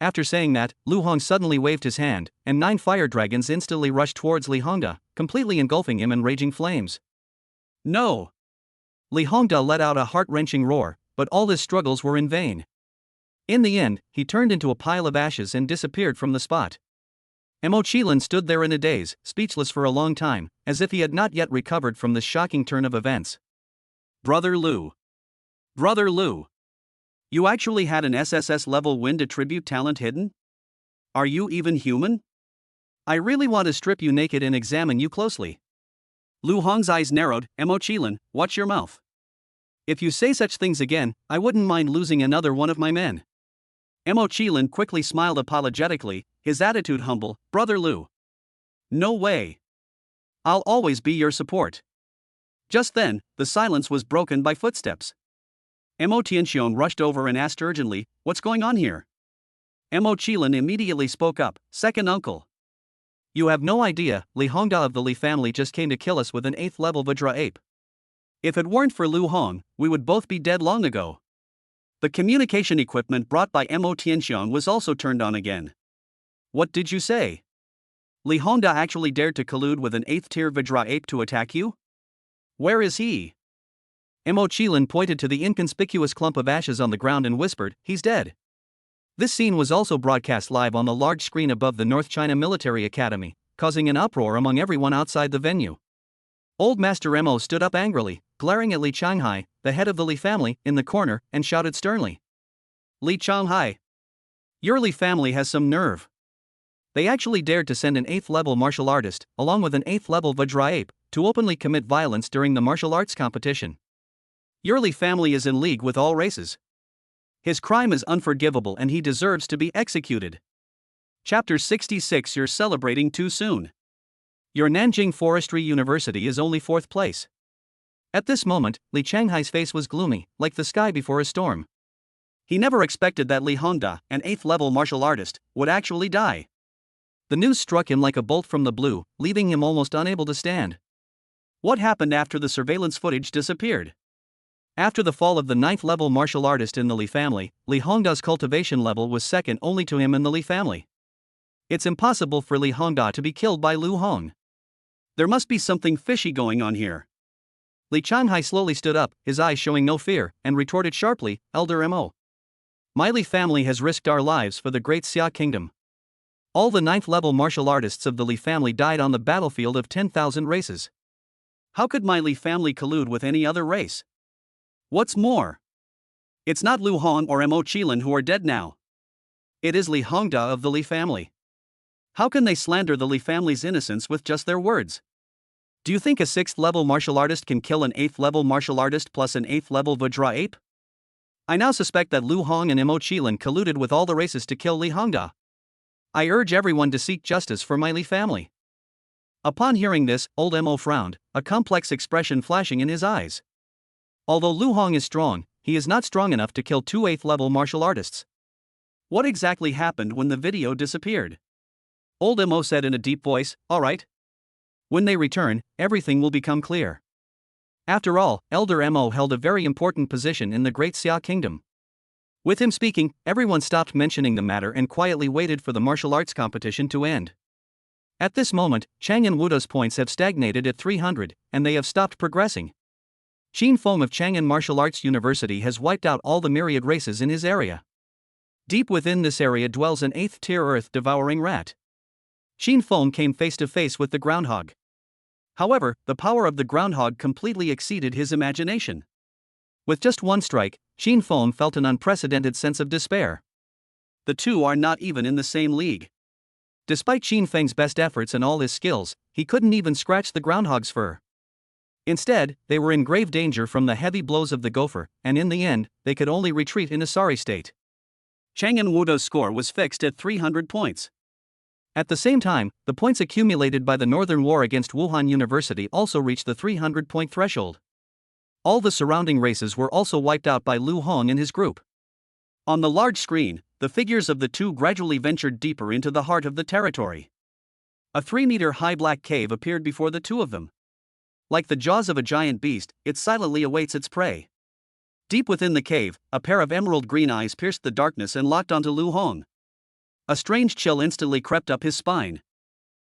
[SPEAKER 1] After saying that, Lu Hong suddenly waved his hand, and 9 fire dragons instantly rushed towards Li Hongda, completely engulfing him in raging flames. No! Li Hongda let out a heart-wrenching roar, but all his struggles were in vain. In the end, he turned into a pile of ashes and disappeared from the spot. Mo Qilin stood there in a daze, speechless for a long time, as if he had not yet recovered from this shocking turn of events. Brother Lu. Brother Lu. You actually had an SSS level wind attribute talent hidden? Are you even human? I really want to strip you naked and examine you closely. Lu Hong's eyes narrowed. Mo Qilin, watch your mouth. If you say such things again, I wouldn't mind losing another one of my men. Mo Qilin quickly smiled apologetically, his attitude humble. Brother Lu. No way. I'll always be your support. Just then, the silence was broken by footsteps. Mo Tianxiong rushed over and asked urgently, what's going on here? Mo Qilin immediately spoke up, second uncle. You have no idea, Li Hongda of the Li family just came to kill us with an 8th level Vajra ape. If it weren't for Lu Hong, we would both be dead long ago. The communication equipment brought by Mo Tianxiong was also turned on again. What did you say? Li Hongda actually dared to collude with an 8th tier Vajra ape to attack you? Where is he? Mo Qilin pointed to the inconspicuous clump of ashes on the ground and whispered, he's dead. This scene was also broadcast live on the large screen above the North China Military Academy, causing an uproar among everyone outside the venue. Old Master Mo stood up angrily, glaring at Li Changhai, the head of the Li family, in the corner, and shouted sternly. Li Changhai! Your Li family has some nerve. They actually dared to send an 8th level martial artist, along with an 8th level Vajra-ape, to openly commit violence during the martial arts competition. Your Li family is in league with all races. His crime is unforgivable and he deserves to be executed. Chapter 66. You're celebrating too soon. Your Nanjing Forestry University is only 4th place. At this moment, Li Changhai's face was gloomy, like the sky before a storm. He never expected that Li Hongda, an 8th level martial artist, would actually die. The news struck him like a bolt from the blue, leaving him almost unable to stand. What happened after the surveillance footage disappeared? After the fall of the 9th level martial artist in the Li family, Li Hongda's cultivation level was second only to him in the Li family. It's impossible for Li Hongda to be killed by Lu Hong. There must be something fishy going on here. Li Changhai slowly stood up, his eyes showing no fear, and retorted sharply, Elder Mo. My Li family has risked our lives for the great Xia kingdom. All the 9th level martial artists of the Li family died on the battlefield of 10,000 races. How could my Li family collude with any other race? What's more, it's not Lu Hong or Mo Qilin who are dead now. It is Li Hongda of the Li family. How can they slander the Li family's innocence with just their words? Do you think a 6th level martial artist can kill an 8th level martial artist plus an 8th level Vajra-ape? I now suspect that Lu Hong and Mo Qilin colluded with all the races to kill Li Hongda. I urge everyone to seek justice for my Li family. Upon hearing this, old Mo frowned, a complex expression flashing in his eyes. Although Lu Hong is strong, he is not strong enough to kill 2 8th level martial artists. What exactly happened when the video disappeared? Old Mo said in a deep voice, all right. When they return, everything will become clear. After all, Elder Mo held a very important position in the Great Xia Kingdom. With him speaking, everyone stopped mentioning the matter and quietly waited for the martial arts competition to end. At this moment, Chang and Wuda's points have stagnated at 300, and they have stopped progressing. Xin Feng of Chang'an Martial Arts University has wiped out all the myriad races in his area. Deep within this area dwells an 8th-tier earth-devouring rat. Xin Feng came face to face with the groundhog. However, the power of the groundhog completely exceeded his imagination. With just one strike, Xin Feng felt an unprecedented sense of despair. The two are not even in the same league. Despite Xin Feng's best efforts and all his skills, he couldn't even scratch the groundhog's fur. Instead, they were in grave danger from the heavy blows of the gopher, and in the end, they could only retreat in a sorry state. Chang and Wuda's score was fixed at 300 points. At the same time, the points accumulated by the Northern War against Wuhan University also reached the 300-point threshold. All the surrounding races were also wiped out by Lu Hong and his group. On the large screen, the figures of the two gradually ventured deeper into the heart of the territory. A 3-meter-high black cave appeared before the two of them. Like the jaws of a giant beast, it silently awaits its prey. Deep within the cave, a pair of emerald green eyes pierced the darkness and locked onto Lu Hong. A strange chill instantly crept up his spine.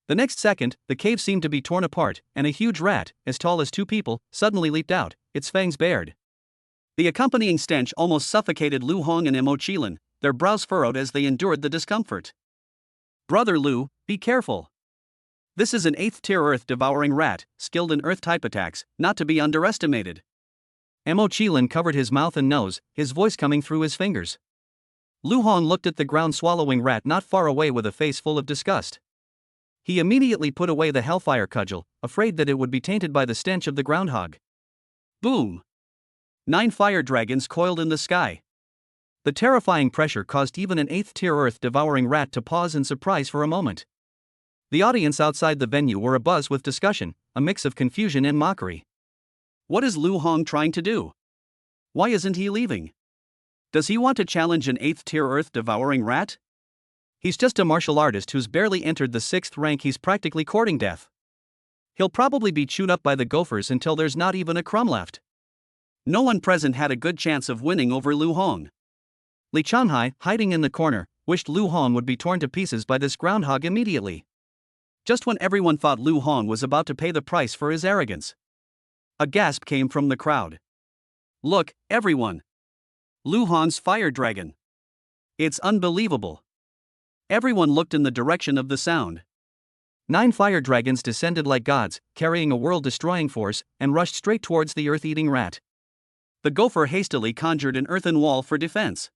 [SPEAKER 1] The next second, the cave seemed to be torn apart, and a huge rat, as tall as 2 people, suddenly leaped out, its fangs bared. The accompanying stench almost suffocated Lu Hong and Mo Qilin, their brows furrowed as they endured the discomfort. Brother Lu, be careful. This is an 8th-tier earth-devouring rat, skilled in earth-type attacks, not to be underestimated. Mo Qilin covered his mouth and nose, his voice coming through his fingers. Lu Hong looked at the ground-swallowing rat not far away with a face full of disgust. He immediately put away the hellfire cudgel, afraid that it would be tainted by the stench of the groundhog. Boom! 9 fire dragons coiled in the sky. The terrifying pressure caused even an 8th-tier earth-devouring rat to pause in surprise for a moment. The audience outside the venue were abuzz with discussion, a mix of confusion and mockery. What is Lu Hong trying to do? Why isn't he leaving? Does he want to challenge an 8th-tier earth-devouring rat? He's just a martial artist who's barely entered the 6th rank. He's practically courting death. He'll probably be chewed up by the gophers until there's not even a crumb left. No one present had a good chance of winning over Lu Hong. Li Changhai, hiding in the corner, wished Lu Hong would be torn to pieces by this groundhog immediately. Just when everyone thought Lu Hong was about to pay the price for his arrogance, a gasp came from the crowd. Look, everyone! Lu Hong's fire dragon! It's unbelievable. Everyone looked in the direction of the sound. 9 fire dragons descended like gods, carrying a world-destroying force, and rushed straight towards the earth-eating rat. The gopher hastily conjured an earthen wall for defense.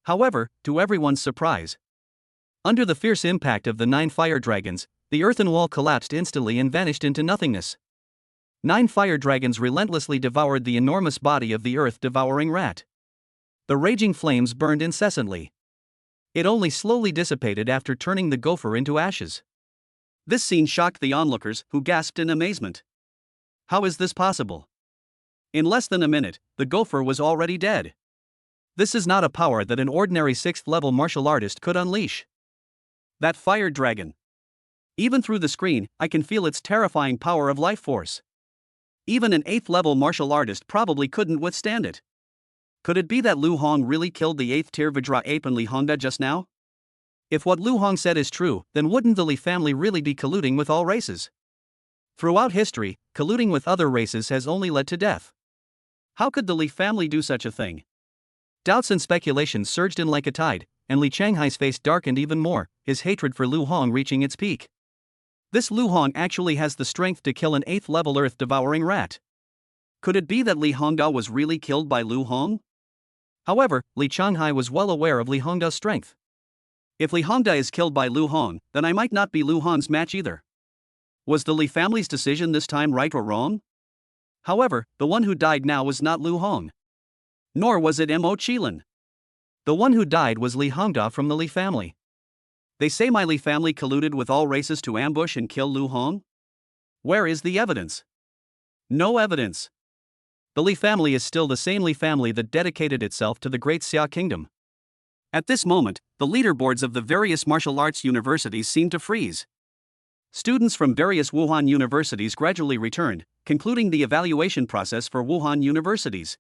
[SPEAKER 1] However, to everyone's surprise, under the fierce impact of the 9 fire dragons, the earthen wall collapsed instantly and vanished into nothingness. 9 fire dragons relentlessly devoured the enormous body of the earth-devouring rat. The raging flames burned incessantly. It only slowly dissipated after turning the gopher into ashes. This scene shocked the onlookers, who gasped in amazement. How is this possible? In less than a minute, the gopher was already dead. This is not a power that an ordinary 6th-level martial artist could unleash. That fire dragon. Even through the screen, I can feel its terrifying power of life force. Even an 8th-level martial artist probably couldn't withstand it. Could it be that Lu Hong really killed the 8th-tier Vajra ape and Li Hongda just now? If what Lu Hong said is true, then wouldn't the Li family really be colluding with all races? Throughout history, colluding with other races has only led to death. How could the Li family do such a thing? Doubts and speculations surged in like a tide, and Li Changhai's face darkened even more, his hatred for Lu Hong reaching its peak. This Lu Hong actually has the strength to kill an 8th-level earth-devouring rat. Could it be that Li Hongda was really killed by Lu Hong? However, Li Changhai was well aware of Li Hongda's strength. If Li Hongda is killed by Lu Hong, then I might not be Lu Hong's match either. Was the Li family's decision this time right or wrong? However, the one who died now was not Lu Hong. Nor was it Mo Qilin. The one who died was Li Hongda from the Li family. They say my Li family colluded with all races to ambush and kill Lu Hong? Where is the evidence? No evidence. The Li family is still the same Li family that dedicated itself to the Great Xia Kingdom. At this moment, the leaderboards of the various martial arts universities seemed to freeze. Students from various Wuhan universities gradually returned, concluding the evaluation process for Wuhan universities.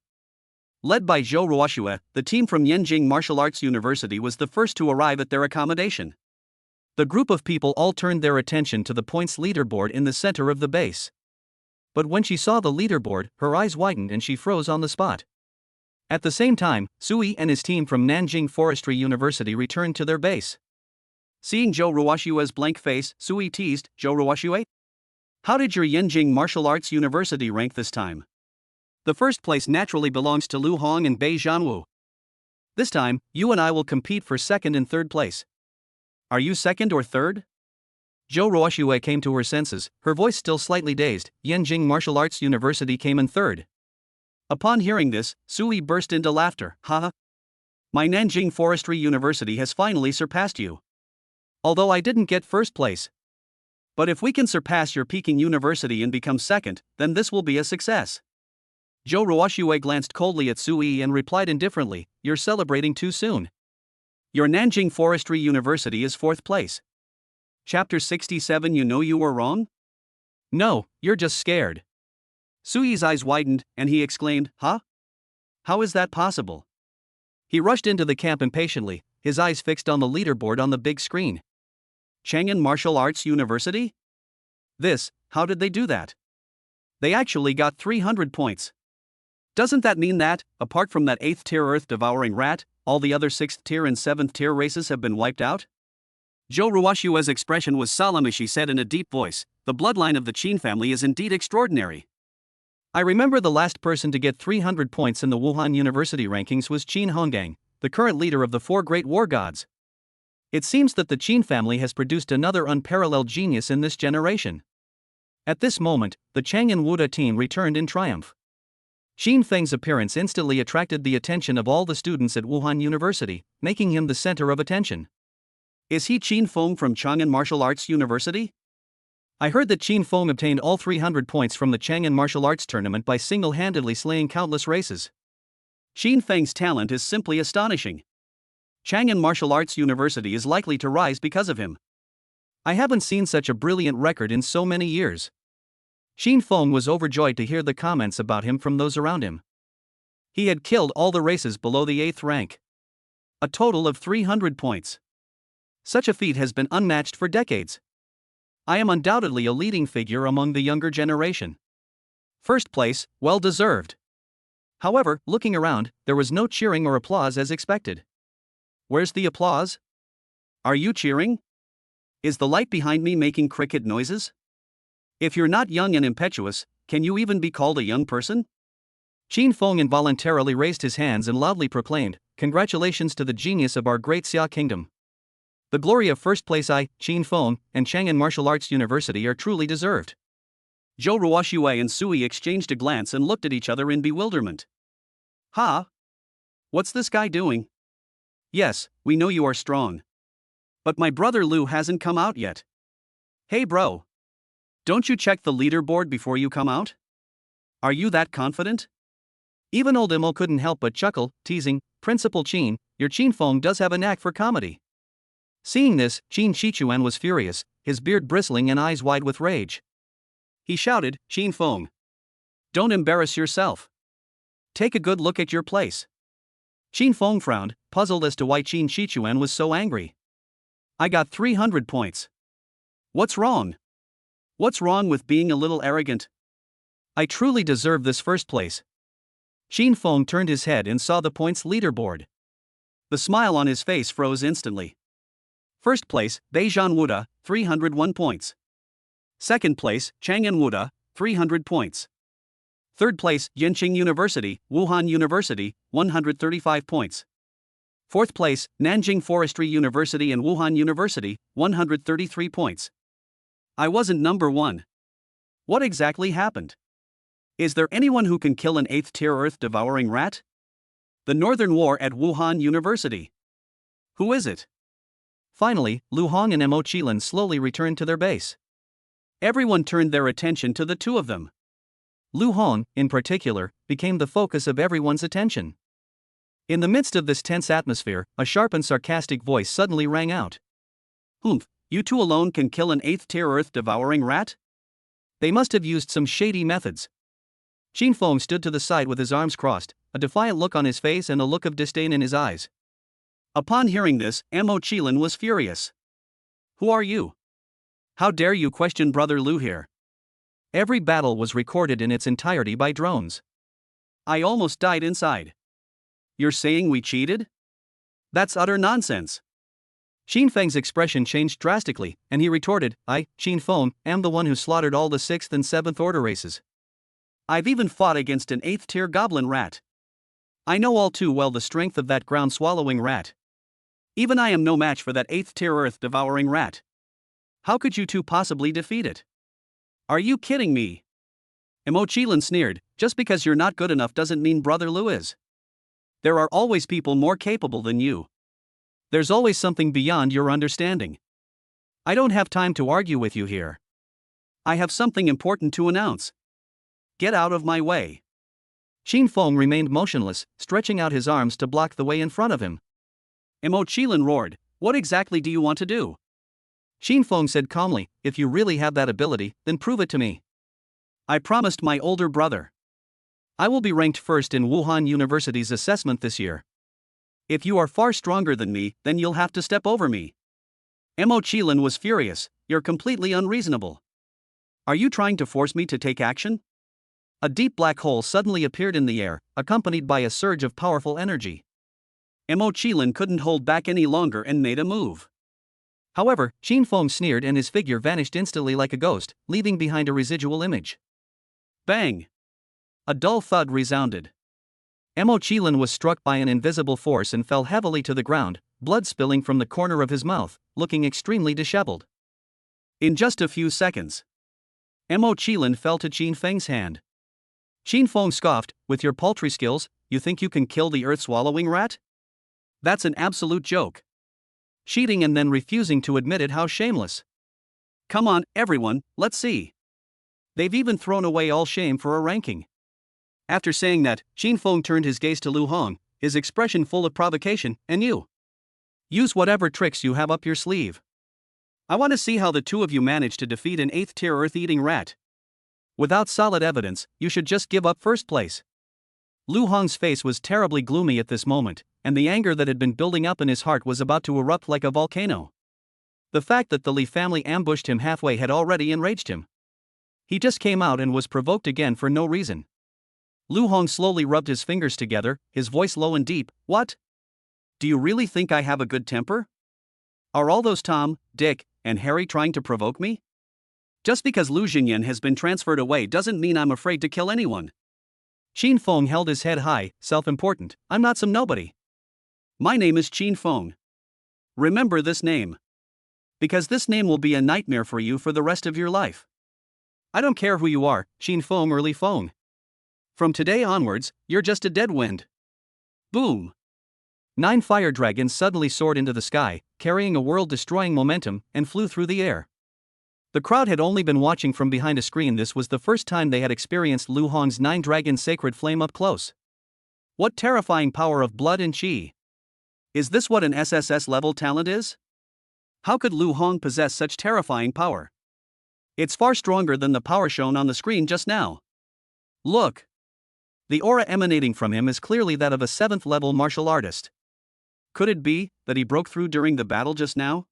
[SPEAKER 1] Led by Zhou Ruoxue, the team from Yenjing Martial Arts University was the first to arrive at their accommodation. The group of people all turned their attention to the points leaderboard in the center of the base. But when she saw the leaderboard, her eyes widened and she froze on the spot. At the same time, Sui and his team from Nanjing Forestry University returned to their base. Seeing Zhou Ruoxue's blank face, Sui teased, "Zhou Ruoxue? How did your Yenjing Martial Arts University rank this time? The first place naturally belongs to Lu Hong and Bei Zhanwu. This time, you and I will compete for second and third place. Are you second or third?" Zhou Ruoxue came to her senses, her voice still slightly dazed. Yenjing Martial Arts University came in third. Upon hearing this, Sui burst into laughter. "Haha. My Nanjing Forestry University has finally surpassed you. Although I didn't get first place. But if we can surpass your Peking University and become second, then this will be a success." Zhou Ruoxue glanced coldly at Sui and replied indifferently, "You're celebrating too soon. Your Nanjing Forestry University is fourth place." Chapter 67. You know you were wrong? No, you're just scared. Sui's eyes widened, and he exclaimed, "Huh? How is that possible?" He rushed into the camp impatiently, his eyes fixed on the leaderboard on the big screen. Chang'an Martial Arts University? How did they do that? They actually got 300 points. Doesn't that mean that, apart from that 8th-tier earth-devouring rat, all the other 6th-tier and 7th-tier races have been wiped out? Zhou Ruoxue's expression was solemn as she said in a deep voice, "The bloodline of the Qin family is indeed extraordinary. I remember the last person to get 300 points in the Wuhan University rankings was Qin Honggang, the current leader of the 4 great war gods. It seems that the Qin family has produced another unparalleled genius in this generation." At this moment, the Chang'an Wuda team returned in triumph. Qin Feng's appearance instantly attracted the attention of all the students at Wuhan University, making him the center of attention. Is he Qin Feng from Chang'an Martial Arts University? I heard that Qin Feng obtained all 300 points from the Chang'an Martial Arts Tournament by single-handedly slaying countless races. Qin Feng's talent is simply astonishing. Chang'an Martial Arts University is likely to rise because of him. I haven't seen such a brilliant record in so many years. Qin Feng was overjoyed to hear the comments about him from those around him. He had killed all the races below the 8th rank. A total of 300 points. Such a feat has been unmatched for decades. I am undoubtedly a leading figure among the younger generation. First place, well deserved. However, looking around, there was no cheering or applause as expected. Where's the applause? Are you cheering? Is the light behind me making cricket noises? If you're not young and impetuous, can you even be called a young person? Qin Feng involuntarily raised his hands and loudly proclaimed, "Congratulations to the genius of our great Xia kingdom. The glory of first place I, Qin Feng, and Chang'an Martial Arts University are truly deserved." Zhou Ruoxue and Sui exchanged a glance and looked at each other in bewilderment. "Ha? What's this guy doing? Yes, we know you are strong. But my brother Lu hasn't come out yet. Hey bro. Don't you check the leaderboard before you come out? Are you that confident?" Even old Imo couldn't help but chuckle, teasing, "Principal Qin, your Qin Feng does have a knack for comedy." Seeing this, Qin Shichuan was furious, his beard bristling and eyes wide with rage. He shouted, "Qin Feng, don't embarrass yourself. Take a good look at your place." Qin Feng frowned, puzzled as to why Qin Shichuan was so angry. "I got 300 points. What's wrong? What's wrong with being a little arrogant? I truly deserve this first place." Qin Feng turned his head and saw the points leaderboard. The smile on his face froze instantly. First place, Beizhan Wuda, 301 points. Second place, Chang'an Wuda, 300 points. Third place, Yenqing University, Wuhan University, 135 points. Fourth place, Nanjing Forestry University and Wuhan University, 133 points. I wasn't number one. What exactly happened? Is there anyone who can kill an 8th-tier earth-devouring rat? The Northern War at Wuhan University. Who is it? Finally, Lu Hong and Mo Qilin slowly returned to their base. Everyone turned their attention to the two of them. Lu Hong, in particular, became the focus of everyone's attention. In the midst of this tense atmosphere, a sharp and sarcastic voice suddenly rang out. "Humph, you two alone can kill an 8th-tier earth-devouring rat? They must have used some shady methods." Qin Feng stood to the side with his arms crossed, a defiant look on his face and a look of disdain in his eyes. Upon hearing this, Mo Qilin was furious. "Who are you? How dare you question Brother Lu here?" Every battle was recorded in its entirety by drones. I almost died inside. You're saying we cheated? That's utter nonsense. Qin Feng's expression changed drastically, and he retorted, "I, Qin Feng, am the one who slaughtered all the 6th and 7th order races. I've even fought against an 8th-tier goblin rat. I know all too well the strength of that ground-swallowing rat. Even I am no match for that 8th-tier earth-devouring rat. How could you two possibly defeat it? Are you kidding me?" Mo Qilin sneered, "Just because you're not good enough doesn't mean Brother Lu is. There are always people more capable than you. There's always something beyond your understanding. I don't have time to argue with you here. I have something important to announce. Get out of my way." Qin Feng remained motionless, stretching out his arms to block the way in front of him. Mo Qilin roared, "What exactly do you want to do?" Qin Feng said calmly, "If you really have that ability, then prove it to me. I promised my older brother. I will be ranked first in Wuhan University's assessment this year. If you are far stronger than me, then you'll have to step over me." Mo Qilin was furious, "You're completely unreasonable. Are you trying to force me to take action?" A deep black hole suddenly appeared in the air, accompanied by a surge of powerful energy. Mo Qilin couldn't hold back any longer and made a move. However, Qin Feng sneered and his figure vanished instantly like a ghost, leaving behind a residual image. Bang! A dull thud resounded. Mo Qilin was struck by an invisible force and fell heavily to the ground, blood spilling from the corner of his mouth, looking extremely disheveled. In just a few seconds, Mo Qilin fell to Qin Feng's hand. Qin Feng scoffed, "With your paltry skills, you think you can kill the earth-swallowing rat? That's an absolute joke." Cheating and then refusing to admit it, how shameless. Come on, everyone, let's see. They've even thrown away all shame for a ranking. After saying that, Qin Feng turned his gaze to Lu Hong, his expression full of provocation, "And you? Use whatever tricks you have up your sleeve. I want to see how the two of you manage to defeat an 8th-tier earth-eating rat. Without solid evidence, you should just give up first place." Lu Hong's face was terribly gloomy at this moment, and the anger that had been building up in his heart was about to erupt like a volcano. The fact that the Li family ambushed him halfway had already enraged him. He just came out and was provoked again for no reason. Lu Hong slowly rubbed his fingers together, his voice low and deep. "What? Do you really think I have a good temper? Are all those Tom, Dick, and Harry trying to provoke me? Just because Lu Jingyan has been transferred away doesn't mean I'm afraid to kill anyone. Qin Feng held his head high, self-important. I'm not some nobody. My name is Qin Feng. Remember this name. Because this name will be a nightmare for you for the rest of your life. I don't care who you are, Qin Feng or Li Feng. From today onwards, you're just a dead wind. Boom! 9 fire dragons suddenly soared into the sky, carrying a world-destroying momentum, and flew through the air. The crowd had only been watching from behind a screen. This was the first time they had experienced Lu Hong's 9 dragon sacred flame up close. What terrifying power of blood and chi! Is this what an SSS level talent is? How could Lu Hong possess such terrifying power? It's far stronger than the power shown on the screen just now. Look! The aura emanating from him is clearly that of a 7th level martial artist. Could it be that he broke through during the battle just now?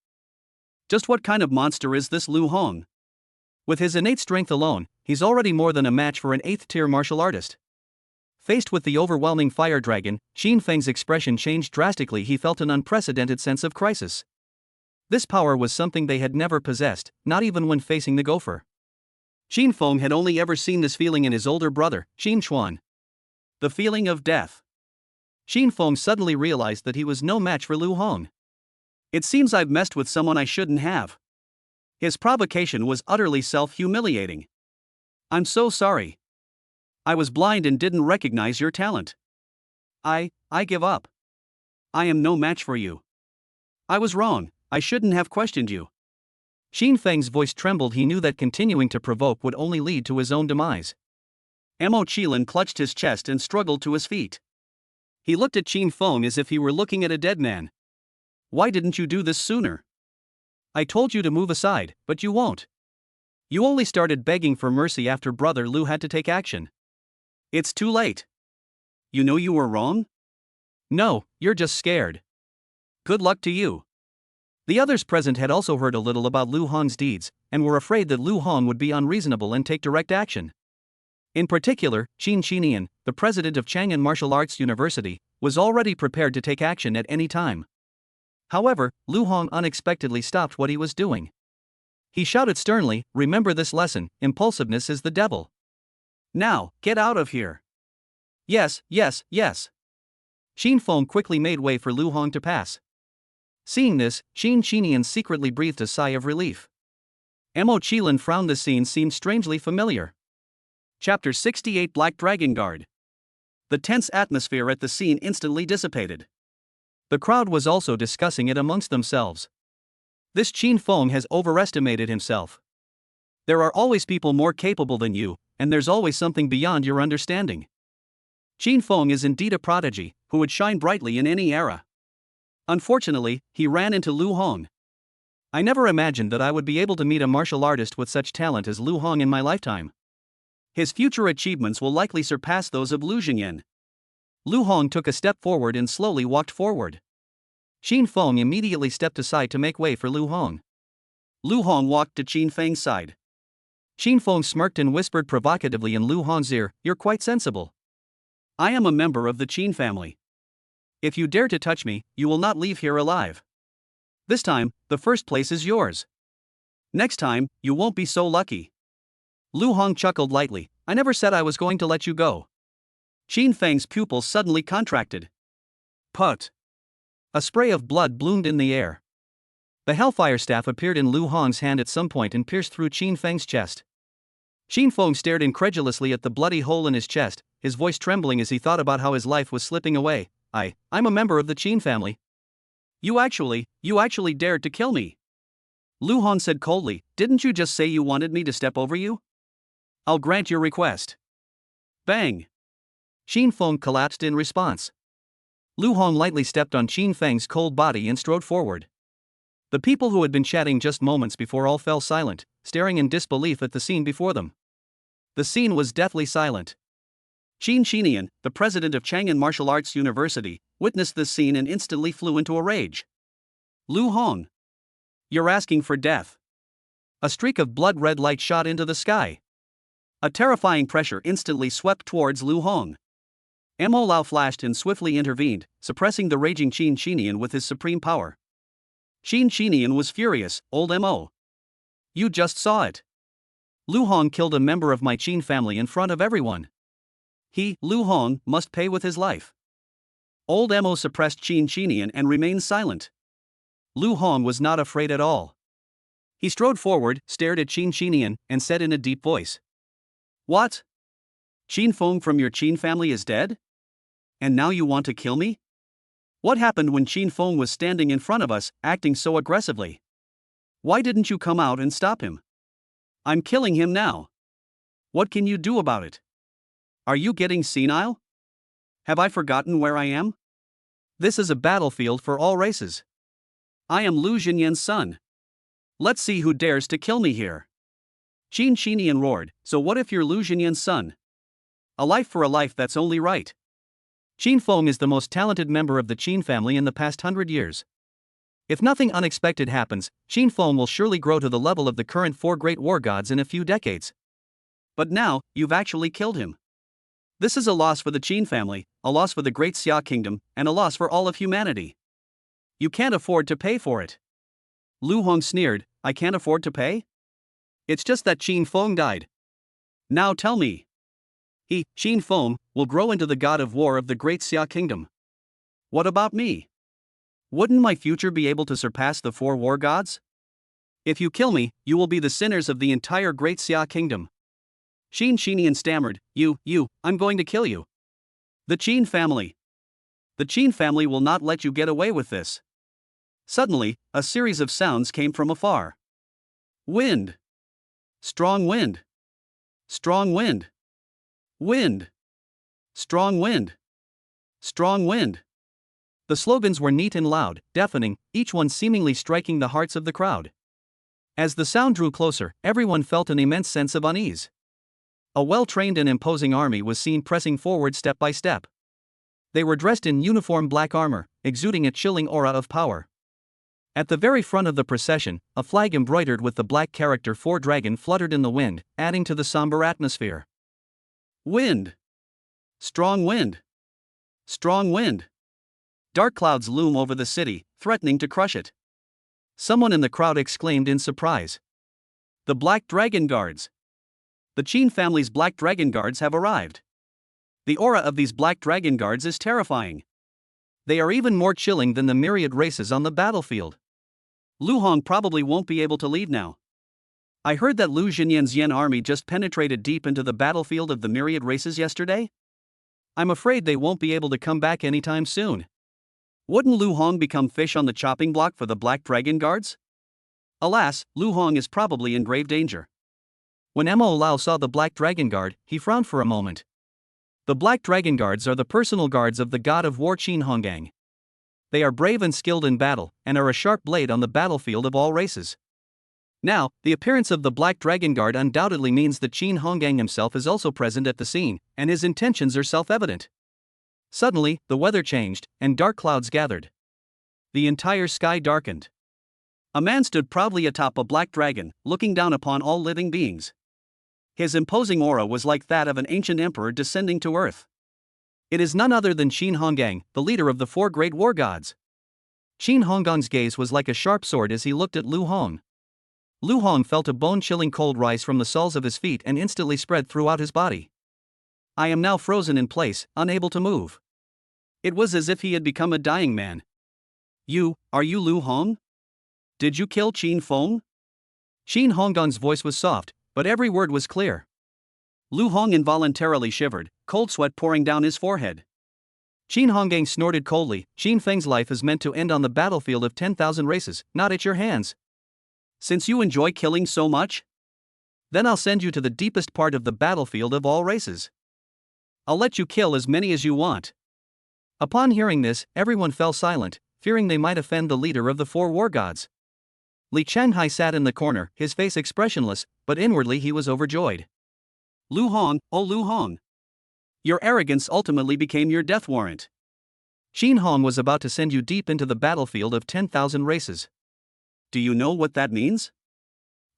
[SPEAKER 1] Just what kind of monster is this Lu Hong? With his innate strength alone, he's already more than a match for an 8th tier martial artist. Faced with the overwhelming fire dragon, Qin Feng's expression changed drastically. He felt an unprecedented sense of crisis. This power was something they had never possessed, not even when facing the gopher. Qin Feng had only ever seen this feeling in his older brother, Qin Chuan. The feeling of death. Qin Feng suddenly realized that he was no match for Lu Hong. It seems I've messed with someone I shouldn't have. His provocation was utterly self-humiliating. I'm so sorry. I was blind and didn't recognize your talent. I give up. I am no match for you. I was wrong, I shouldn't have questioned you. Qin Feng's voice trembled. He knew that continuing to provoke would only lead to his own demise. Mo Qilin clutched his chest and struggled to his feet. He looked at Qin Feng as if he were looking at a dead man. Why didn't you do this sooner? I told you to move aside, but you won't. You only started begging for mercy after Brother Lu had to take action. It's too late. You know you were wrong? No, you're just scared. Good luck to you. The others present had also heard a little about Lu Hong's deeds, and were afraid that Lu Hong would be unreasonable and take direct action. In particular, Qin Xinian, the president of Chang'an Martial Arts University, was already prepared to take action at any time. However, Lu Hong unexpectedly stopped what he was doing. He shouted sternly, "Remember this lesson, impulsiveness is the devil. Now, get out of here." Yes, yes, yes. Qin Feng quickly made way for Lu Hong to pass. Seeing this, Qin Xinian secretly breathed a sigh of relief. Mo Qilin frowned. The scene seemed strangely familiar. Chapter 68 Black Dragon Guard. The tense atmosphere at the scene instantly dissipated. The crowd was also discussing it amongst themselves. This Qin Feng has overestimated himself. There are always people more capable than you, and there's always something beyond your understanding. Qin Feng is indeed a prodigy, who would shine brightly in any era. Unfortunately, he ran into Lu Hong. I never imagined that I would be able to meet a martial artist with such talent as Lu Hong in my lifetime. His future achievements will likely surpass those of Lu Jingyan. Lu Hong took a step forward and slowly walked forward. Qin Feng immediately stepped aside to make way for Lu Hong. Lu Hong walked to Qin Feng's side. Qin Feng smirked and whispered provocatively in Lu Hong's ear, "You're quite sensible. I am a member of the Qin family. If you dare to touch me, you will not leave here alive. This time, the first place is yours. Next time, you won't be so lucky." Lu Hong chuckled lightly, "I never said I was going to let you go." Qin Feng's pupils suddenly contracted. Put! A spray of blood bloomed in the air. The Hellfire Staff appeared in Lu Hong's hand at some point and pierced through Qin Feng's chest. Qin Feng stared incredulously at the bloody hole in his chest, his voice trembling as he thought about how his life was slipping away. I'm a member of the Qin family." You actually dared to kill me." Lu Hong said coldly, "Didn't you just say you wanted me to step over you? I'll grant your request." Bang! Qin Feng collapsed in response. Lu Hong lightly stepped on Qin Feng's cold body and strode forward. The people who had been chatting just moments before all fell silent, staring in disbelief at the scene before them. The scene was deathly silent. Qin Xinian, the president of Chang'an Martial Arts University, witnessed this scene and instantly flew into a rage. "Lu Hong! You're asking for death." A streak of blood-red light shot into the sky. A terrifying pressure instantly swept towards Lu Hong. Mo Lao flashed and swiftly intervened, suppressing the raging Qin Shinian with his supreme power. Qin Shinian was furious. Old Mo. You just saw it. Lu Hong killed a member of my Qin family in front of everyone. He, Lu Hong, must pay with his life. Old Mo suppressed Qin Shinian and remained silent. Lu Hong was not afraid at all. He strode forward, stared at Qin Shinian, and said in a deep voice. What? Qin Feng from your Qin family is dead? And now you want to kill me? What happened when Qin Feng was standing in front of us, acting so aggressively? Why didn't you come out and stop him? I'm killing him now. What can you do about it? Are you getting senile? Have I forgotten where I am? This is a battlefield for all races. I am Lu Jinyan's son. Let's see who dares to kill me here. Qin Shinian roared, so what if you're Lu Jinyan's son? A life for a life, that's only right. Qin Feng is the most talented member of the Qin family in the past 100 years. If nothing unexpected happens, Qin Feng will surely grow to the level of the current 4 great war gods in a few decades. But now, you've actually killed him. This is a loss for the Qin family, a loss for the great Xia kingdom, and a loss for all of humanity. You can't afford to pay for it. Lu Hong sneered, I can't afford to pay? It's just that Qin Feng died. Now tell me. He, Qin Feng, will grow into the god of war of the great Xia kingdom. What about me? Wouldn't my future be able to surpass the 4 war gods? If you kill me, you will be the sinners of the entire great Xia kingdom. Qin Shinian stammered, I'm going to kill you. The Qin family. The Qin family will not let you get away with this. Suddenly, a series of sounds came from afar. Wind. Strong wind. Strong wind. Wind. Strong wind. Strong wind. The slogans were neat and loud, deafening, each one seemingly striking the hearts of the crowd. As the sound drew closer, everyone felt an immense sense of unease. A well-trained and imposing army was seen pressing forward step by step. They were dressed in uniform black armor, exuding a chilling aura of power. At the very front of the procession, a flag embroidered with the black character 4 dragon fluttered in the wind, adding to the somber atmosphere. Wind. Strong wind. Strong wind. Dark clouds loom over the city, threatening to crush it. Someone in the crowd exclaimed in surprise. The Black Dragon Guards. The Qin family's Black Dragon Guards have arrived. The aura of these Black Dragon Guards is terrifying. They are even more chilling than the myriad races on the battlefield. Lu Hong probably won't be able to leave now. I heard that Lu Jinyan's Yen army just penetrated deep into the battlefield of the myriad races yesterday. I'm afraid they won't be able to come back anytime soon. Wouldn't Lu Hong become fish on the chopping block for the Black Dragon Guards? Alas, Lu Hong is probably in grave danger. When Mo Lao saw the Black Dragon Guard, he frowned for a moment. The Black Dragon Guards are the personal guards of the god of war Qin Hongang. They are brave and skilled in battle, and are a sharp blade on the battlefield of all races. Now, the appearance of the Black Dragon Guard undoubtedly means that Qin Hongang himself is also present at the scene, and his intentions are self-evident. Suddenly, the weather changed, and dark clouds gathered. The entire sky darkened. A man stood proudly atop a black dragon, looking down upon all living beings. His imposing aura was like that of an ancient emperor descending to earth. It is none other than Qin Hongang, the leader of the 4 great war gods. Qin Honggang's gaze was like a sharp sword as he looked at Lu Hong. Lu Hong felt a bone-chilling cold rise from the soles of his feet and instantly spread throughout his body. I am now frozen in place, unable to move. It was as if he had become a dying man. Are you Lu Hong? Did you kill Qin Feng? Qin Honggang's voice was soft, but every word was clear. Lu Hong involuntarily shivered, cold sweat pouring down his forehead. Qin Hongang snorted coldly, Qin Feng's life is meant to end on the battlefield of 10,000 races, not at your hands. Since you enjoy killing so much? Then I'll send you to the deepest part of the battlefield of all races. I'll let you kill as many as you want. Upon hearing this, everyone fell silent, fearing they might offend the leader of the 4 war gods. Li Changhai sat in the corner, his face expressionless, but inwardly he was overjoyed. Lu Hong, oh Lu Hong! Your arrogance ultimately became your death warrant. Qin Hong was about to send you deep into the battlefield of 10,000 races. Do you know what that means?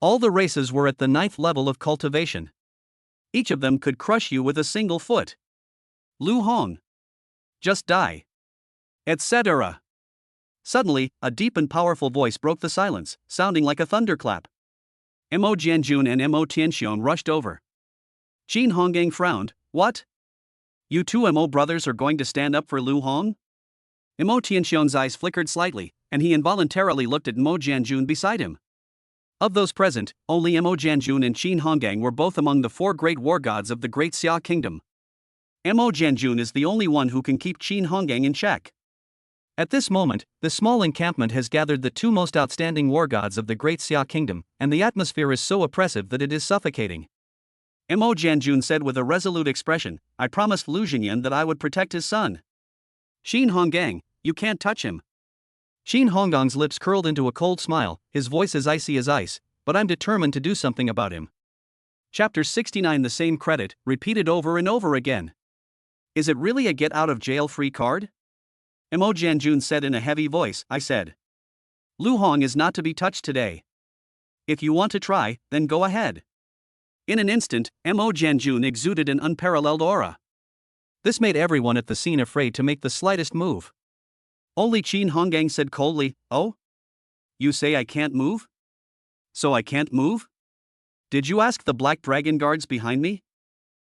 [SPEAKER 1] All the races were at the 9th level of cultivation. Each of them could crush you with a single foot. Lu Hong. Just die. Etc. Suddenly, a deep and powerful voice broke the silence, sounding like a thunderclap. Mo Jianjun and Mo Tianxiong rushed over. Qin Honggang frowned. What? You two Mo brothers are going to stand up for Lu Hong? Mo Tianxiong's eyes flickered slightly, and he involuntarily looked at Mo Jianjun beside him. Of those present, only Mo Jianjun and Qin Honggang were both among the four great war gods of the Great Xia Kingdom. Mo Jianjun is the only one who can keep Qin Honggang in check. At this moment, the small encampment has gathered the two most outstanding war gods of the Great Xia Kingdom, and the atmosphere is so oppressive that it is suffocating. Mo Jianjun said with a resolute expression, I promised Lu Jingyan that I would protect his son. Qin Honggang, you can't touch him. Qin Honggang's lips curled into a cold smile, his voice as icy as ice, but I'm determined to do something about him. Chapter 69. The same credit, repeated over and over again. Is it really a get-out-of-jail-free card? Mo Jianjun said in a heavy voice, I said. Lu Hong is not to be touched today. If you want to try, then go ahead. In an instant, Mo Jianjun exuded an unparalleled aura. This made everyone at the scene afraid to make the slightest move. Only Qin Honggang said coldly, Oh? You say I can't move? So I can't move? Did you ask the Black Dragon Guards behind me?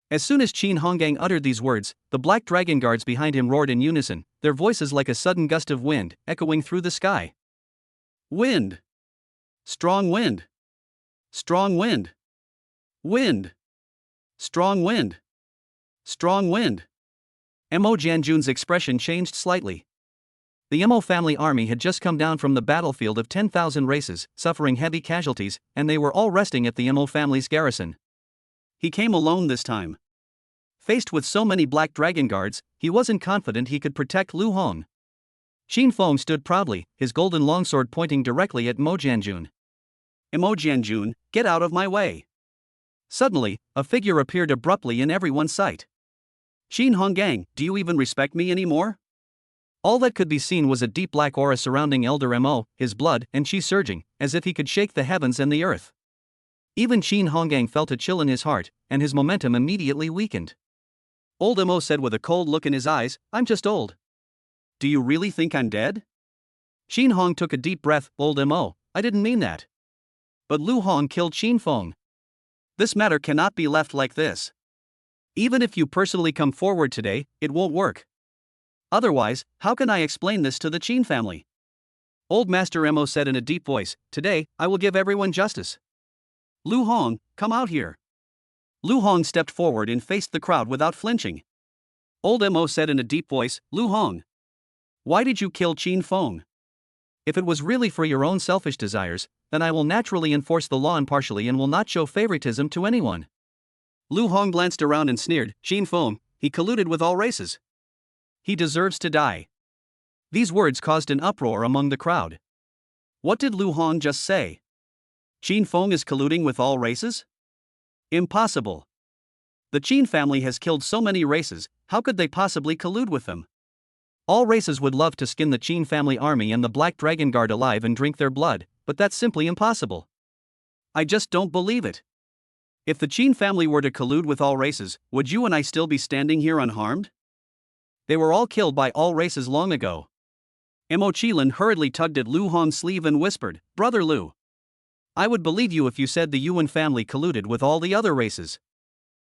[SPEAKER 1] As soon as Qin Honggang uttered these words, the Black Dragon Guards behind him roared in unison, their voices like a sudden gust of wind, echoing through the sky. Wind! Strong wind! Strong wind! Wind! Strong wind! Strong wind! Mo Jianjun's expression changed slightly. The Mo family army had just come down from the battlefield of 10,000 races, suffering heavy casualties, and they were all resting at the Mo family's garrison. He came alone this time. Faced with so many Black Dragon Guards, he wasn't confident he could protect Lu Hong. Qin Feng stood proudly, his golden longsword pointing directly at Mo Jianjun. Mo Jianjun, get out of my way. Suddenly, a figure appeared abruptly in everyone's sight. Qin Honggang, do you even respect me anymore? All that could be seen was a deep black aura surrounding Elder Mo, his blood and qi surging, as if he could shake the heavens and the earth. Even Qin Honggang felt a chill in his heart, and his momentum immediately weakened. Old Mo said with a cold look in his eyes, I'm just old. Do you really think I'm dead? Qin Hong took a deep breath, Old Mo, I didn't mean that. But Lu Hong killed Qin Feng. This matter cannot be left like this. Even if you personally come forward today, it won't work. Otherwise, how can I explain this to the Qin family? Old Master Mo said in a deep voice, Today, I will give everyone justice. Lu Hong, come out here. Lu Hong stepped forward and faced the crowd without flinching. Old Mo said in a deep voice, Lu Hong, why did you kill Qin Feng? If it was really for your own selfish desires, then I will naturally enforce the law impartially and will not show favoritism to anyone. Lu Hong glanced around and sneered, Qin Feng, he colluded with all races. He deserves to die. These words caused an uproar among the crowd. What did Lu Hong just say? Qin Feng is colluding with all races? Impossible. The Qin family has killed so many races, how could they possibly collude with them? All races would love to skin the Qin family army and the Black Dragon Guard alive and drink their blood, but that's simply impossible. I just don't believe it. If the Qin family were to collude with all races, would you and I still be standing here unharmed? They were all killed by all races long ago. Mo Qilin hurriedly tugged at Lu Hong's sleeve and whispered, Brother Lu, I would believe you if you said the Yuan family colluded with all the other races.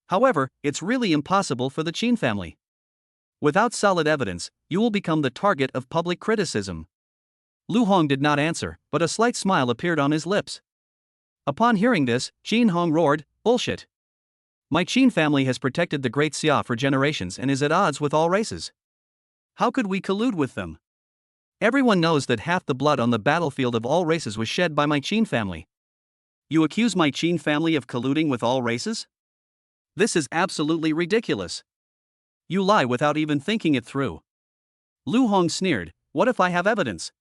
[SPEAKER 1] However, it's really impossible for the Qin family. Without solid evidence, you will become the target of public criticism. Lu Hong did not answer, but a slight smile appeared on his lips. Upon hearing this, Qin Hong roared, Bullshit. My Qin family has protected the Great Xia for generations and is at odds with all races. How could we collude with them? Everyone knows that half the blood on the battlefield of all races was shed by my Qin family. You accuse my Qin family of colluding with all races? This is absolutely ridiculous. You lie without even thinking it through. Lu Hong sneered, What if I have evidence?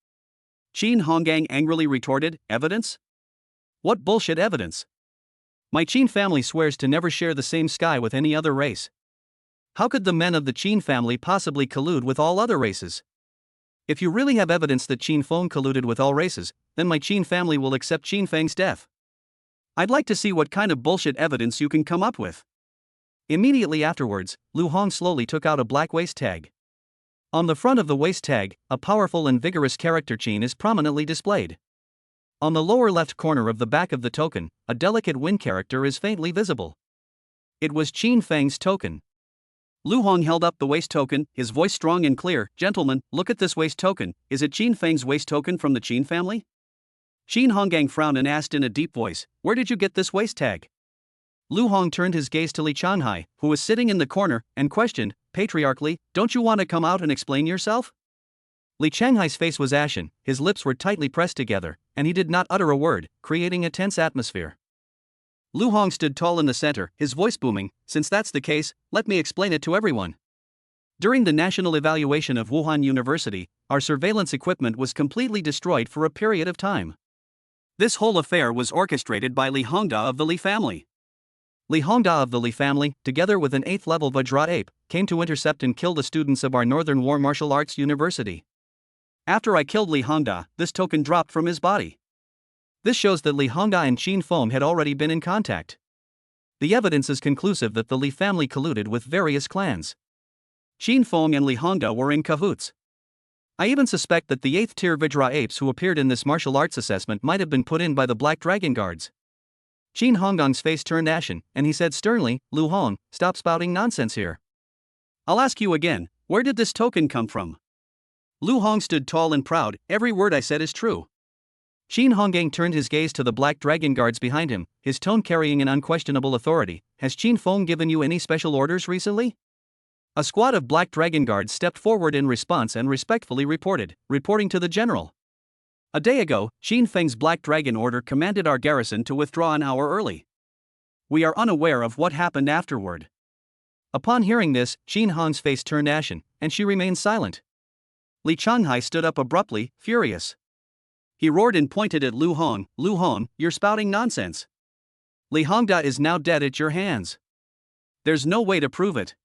[SPEAKER 1] Qin Honggang angrily retorted, Evidence? What bullshit evidence? My Qin family swears to never share the same sky with any other race. How could the men of the Qin family possibly collude with all other races? If you really have evidence that Qin Feng colluded with all races, then my Qin family will accept Qin Feng's death. I'd like to see what kind of bullshit evidence you can come up with. Immediately afterwards, Lu Hong slowly took out a black waist tag. On the front of the waist tag, a powerful and vigorous character chain is prominently displayed. On the lower left corner of the back of the token, a delicate Win character is faintly visible. It was Qin Feng's token. Lu Hong held up the waist token, his voice strong and clear. "Gentlemen, look at this waist token. Is it Qin Feng's waist token from the Qin family?" Qin Honggang frowned and asked in a deep voice, "Where did you get this waist tag?" Lu Hong turned his gaze to Li Changhai, who was sitting in the corner, and questioned, patriarchally, "Don't you want to come out and explain yourself?" Li Changhai's face was ashen, his lips were tightly pressed together, and he did not utter a word, creating a tense atmosphere. Lu Hong stood tall in the center, his voice booming, "Since that's the case, let me explain it to everyone. During the national evaluation of Wuhan University, our surveillance equipment was completely destroyed for a period of time. This whole affair was orchestrated by Li Hongda of the Li family. Li Hongda of the Li family, together with an 8th level Vajra ape, came to intercept and kill the students of our Northern War Martial Arts University. After I killed Li Hongda, this token dropped from his body. This shows that Li Hongda and Qin Feng had already been in contact. The evidence is conclusive that the Li family colluded with various clans. Qin Feng and Li Hongda were in cahoots. I even suspect that the 8th tier Vajra apes who appeared in this martial arts assessment might have been put in by the Black Dragon Guards. Qin Honggong's face turned ashen, and he said sternly, "Lu Hong, stop spouting nonsense here. I'll ask you again, where did this token come from?" Lu Hong stood tall and proud, "Every word I said is true." Qin Honggang turned his gaze to the Black Dragon Guards behind him, his tone carrying an unquestionable authority. "Has Qin Feng given you any special orders recently?" A squad of Black Dragon Guards stepped forward in response and respectfully reporting to the general. "A day ago, Qin Feng's Black Dragon Order commanded our garrison to withdraw an hour early. We are unaware of what happened afterward." Upon hearing this, Qin Hong's face turned ashen, and she remained silent. Li Changhai stood up abruptly, furious. He roared and pointed at Lu Hong, "Lu Hong, you're spouting nonsense. Li Hongda is now dead at your hands. There's no way to prove it.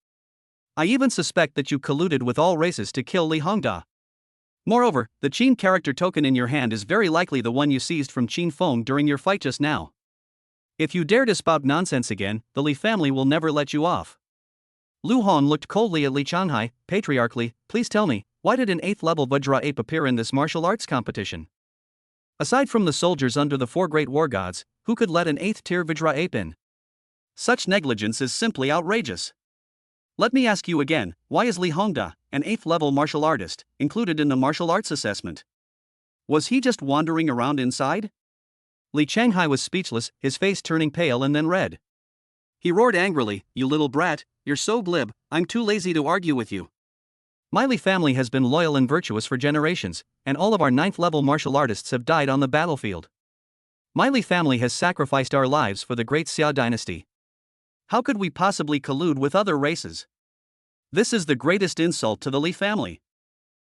[SPEAKER 1] I even suspect that you colluded with all races to kill Li Hongda. Moreover, the Qin character token in your hand is very likely the one you seized from Qin Feng during your fight just now. If you dare to spout nonsense again, the Li family will never let you off." Lu Hong looked coldly at Li Changhai, patriarchally, "Please tell me, why did an 8th level Vajra ape appear in this martial arts competition? Aside from the soldiers under the 4 great war gods, who could let an 8th tier Vajra ape in? Such negligence is simply outrageous. Let me ask you again, why is Li Hongda, an 8th level martial artist, included in the martial arts assessment? Was he just wandering around inside?" Li Changhai was speechless, his face turning pale and then red. He roared angrily, "You little brat, you're so glib, I'm too lazy to argue with you. My Li family has been loyal and virtuous for generations, and all of our 9th level martial artists have died on the battlefield. My Li family has sacrificed our lives for the great Xia dynasty. How could we possibly collude with other races? This is the greatest insult to the Li family."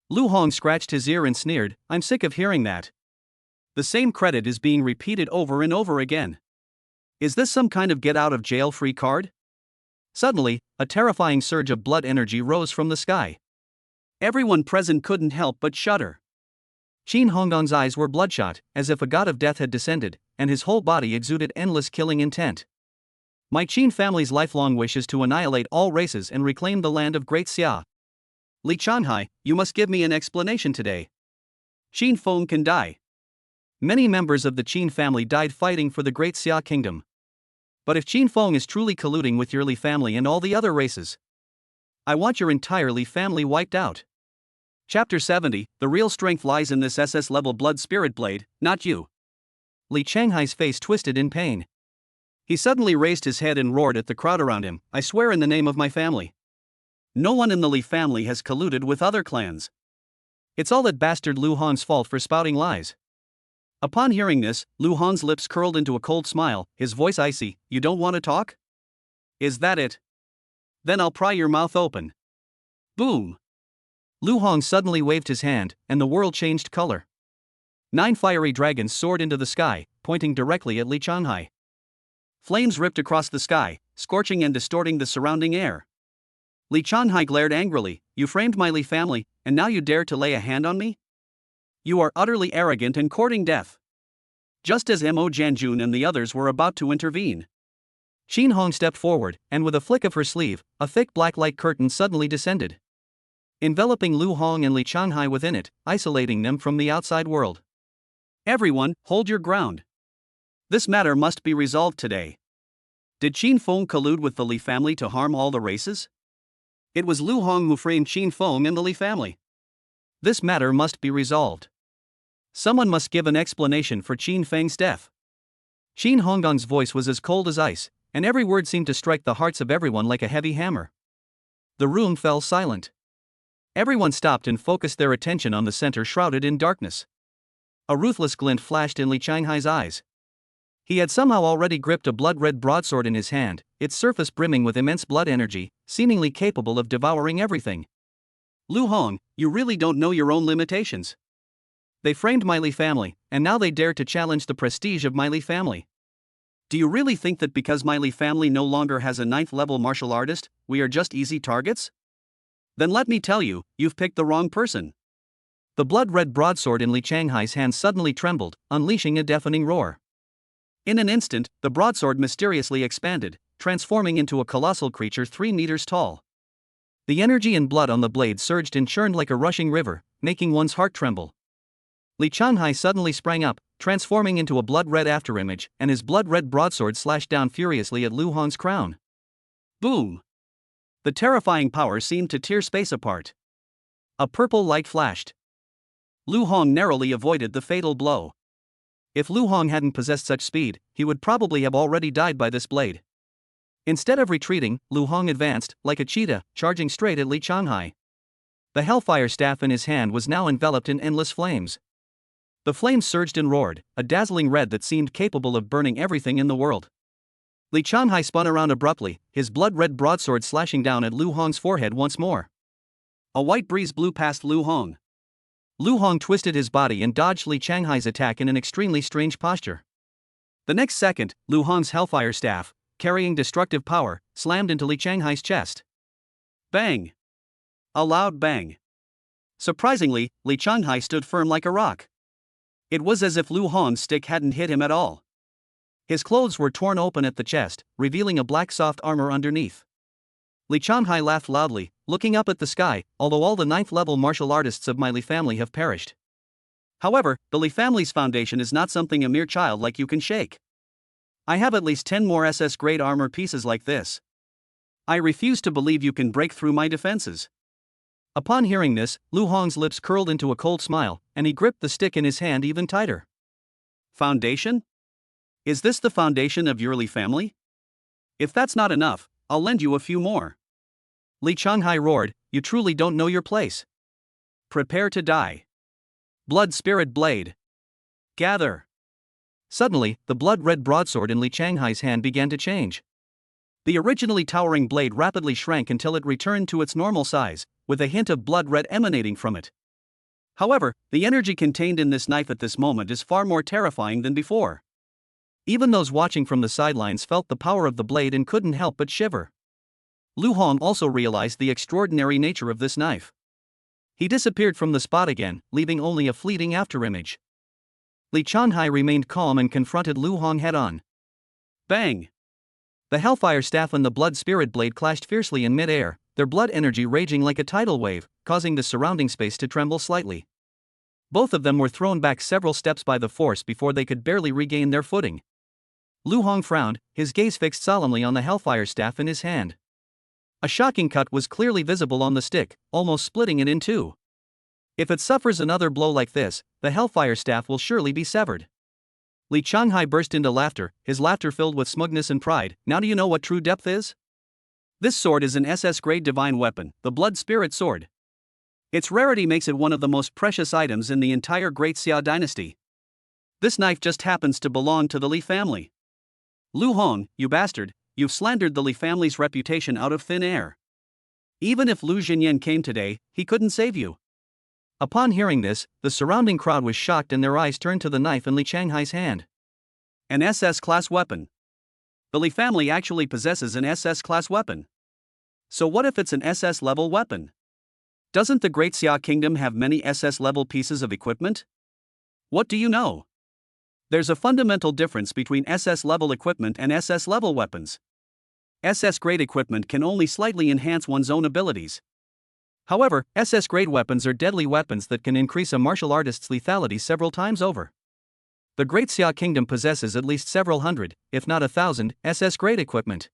[SPEAKER 1] Lu Hong scratched his ear and sneered, "I'm sick of hearing that. The same credit is being repeated over and over again. Is this some kind of get-out-of-jail-free card?" Suddenly, a terrifying surge of blood energy rose from the sky. Everyone present couldn't help but shudder. Qin Honggong's eyes were bloodshot, as if a god of death had descended, and his whole body exuded endless killing intent. "My Qin family's lifelong wish is to annihilate all races and reclaim the land of Great Xia. Li Changhai, you must give me an explanation today. Qin Feng can die. Many members of the Qin family died fighting for the Great Xia kingdom. But if Qin Feng is truly colluding with your Li family and all the other races, I want your entire Li family wiped out." Chapter 70, The real strength lies in this SS-level blood spirit blade, not you. Li Changhai's face twisted in pain. He suddenly raised his head and roared at the crowd around him, "I swear in the name of my family. No one in the Li family has colluded with other clans. It's all that bastard Lu Hong's fault for spouting lies." Upon hearing this, Lu Hong's lips curled into a cold smile, his voice icy, "You don't want to talk? Is that it? Then I'll pry your mouth open." Boom! Lu Hong suddenly waved his hand, and the world changed color. 9 fiery dragons soared into the sky, pointing directly at Li Changhai. Flames ripped across the sky, scorching and distorting the surrounding air. Li Changhai glared angrily, "You framed my Li family, and now you dare to lay a hand on me? You are utterly arrogant and courting death." Just as Mo Janjun and the others were about to intervene, Qin Hong stepped forward, and with a flick of her sleeve, a thick black light curtain suddenly descended. enveloping Lu Hong and Li Changhai within it, isolating them from the outside world. Everyone, hold your ground. This matter must be resolved today. Did Qin Feng collude with the Li family to harm all the races? It was Lu Hong who framed Qin Feng and the Li family. This matter must be resolved. Someone must give an explanation for Qin Feng's death. Qin Honggong's voice was as cold as ice, and every word seemed to strike the hearts of everyone like a heavy hammer. The room fell silent. Everyone stopped and focused their attention on the center shrouded in darkness. A ruthless glint flashed in Li Changhai's eyes. He had somehow already gripped a blood-red broadsword in his hand, its surface brimming with immense blood energy, seemingly capable of devouring everything. Lu Hong, you really don't know your own limitations. They framed my Li family, and now they dare to challenge the prestige of my Li family. Do you really think that because my Li family no longer has a 9th-level martial artist, we are just easy targets? Then let me tell you, you've picked the wrong person. The blood-red broadsword in Li Changhai's hand suddenly trembled, unleashing a deafening roar. In an instant, the broadsword mysteriously expanded, transforming into a colossal creature 3 meters tall. The energy and blood on the blade surged and churned like a rushing river, making one's heart tremble. Li Changhai suddenly sprang up, transforming into a blood-red afterimage, and his blood-red broadsword slashed down furiously at Lu Hong's crown. Boom! The terrifying power seemed to tear space apart. A purple light flashed. Lu Hong narrowly avoided the fatal blow. If Lu Hong hadn't possessed such speed, he would probably have already died by this blade. Instead of retreating, Lu Hong advanced, like a cheetah, charging straight at Li Changhai. The hellfire staff in his hand was now enveloped in endless flames. The flames surged and roared, a dazzling red that seemed capable of burning everything in the world. Li Changhai spun around abruptly, his blood-red broadsword slashing down at Lu Hong's forehead once more. A white breeze blew past Lu Hong. Lu Hong twisted his body and dodged Li Changhai's attack in an extremely strange posture. The next second, Lu Hong's hellfire staff, carrying destructive power, slammed into Li Changhai's chest. Bang! A loud bang. Surprisingly, Li Changhai stood firm like a rock. It was as if Lu Hong's stick hadn't hit him at all. His clothes were torn open at the chest, revealing a black soft armor underneath. Li Changhai laughed loudly, looking up at the sky, although all the 9th-level martial artists of my Li family have perished. However, the Li family's foundation is not something a mere child like you can shake. I have at least 10 more SS-grade armor pieces like this. I refuse to believe you can break through my defenses. Upon hearing this, Lu Hong's lips curled into a cold smile, and he gripped the stick in his hand even tighter. Foundation? Is this the foundation of your Li family? If that's not enough, I'll lend you a few more. Li Changhai roared, you truly don't know your place. Prepare to die. Blood Spirit Blade. Gather. Suddenly, the blood-red broadsword in Li Changhai's hand began to change. The originally towering blade rapidly shrank until it returned to its normal size, with a hint of blood red emanating from it. However, the energy contained in this knife at this moment is far more terrifying than before. Even those watching from the sidelines felt the power of the blade and couldn't help but shiver. Lu Hong also realized the extraordinary nature of this knife. He disappeared from the spot again, leaving only a fleeting afterimage. Li Changhai remained calm and confronted Lu Hong head-on. Bang! The hellfire staff and the blood spirit blade clashed fiercely in mid-air, their blood energy raging like a tidal wave, causing the surrounding space to tremble slightly. Both of them were thrown back several steps by the force before they could barely regain their footing. Lu Hong frowned, his gaze fixed solemnly on the hellfire staff in his hand. A shocking cut was clearly visible on the stick, almost splitting it in two. If it suffers another blow like this, the hellfire staff will surely be severed. Li Changhai burst into laughter, his laughter filled with smugness and pride. Now do you know what true depth is? This sword is an SS-grade divine weapon, the Blood Spirit Sword. Its rarity makes it one of the most precious items in the entire Great Xia dynasty. This knife just happens to belong to the Li family. Lu Hong, you bastard, you've slandered the Li family's reputation out of thin air. Even if Lu Jinyan came today, he couldn't save you. Upon hearing this, the surrounding crowd was shocked and their eyes turned to the knife in Li Changhai's hand. An SS-class weapon. The Li family actually possesses an SS-class weapon. So what if it's an SS-level weapon? Doesn't the Great Xia Kingdom have many SS-level pieces of equipment? What do you know? There's a fundamental difference between SS-level equipment and SS-level weapons. SS-grade equipment can only slightly enhance one's own abilities. However, SS-grade weapons are deadly weapons that can increase a martial artist's lethality several times over. The Great Xia Kingdom possesses at least several hundred, if not 1,000, SS-grade equipment.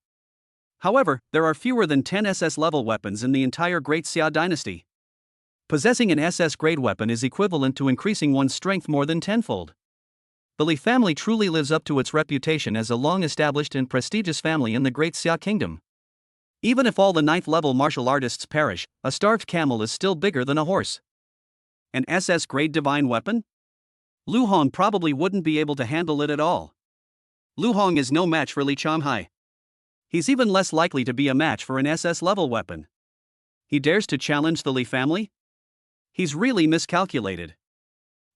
[SPEAKER 1] However, there are fewer than 10 SS-level weapons in the entire Great Xia dynasty. Possessing an SS-grade weapon is equivalent to increasing one's strength more than tenfold. The Li family truly lives up to its reputation as a long-established and prestigious family in the Great Xia Kingdom. Even if all the 9th-level martial artists perish, a starved camel is still bigger than a horse. An SS-grade divine weapon? Lu Hong probably wouldn't be able to handle it at all. Lu Hong is no match for Li Changhai. He's even less likely to be a match for an SS-level weapon. He dares to challenge the Li family? He's really miscalculated.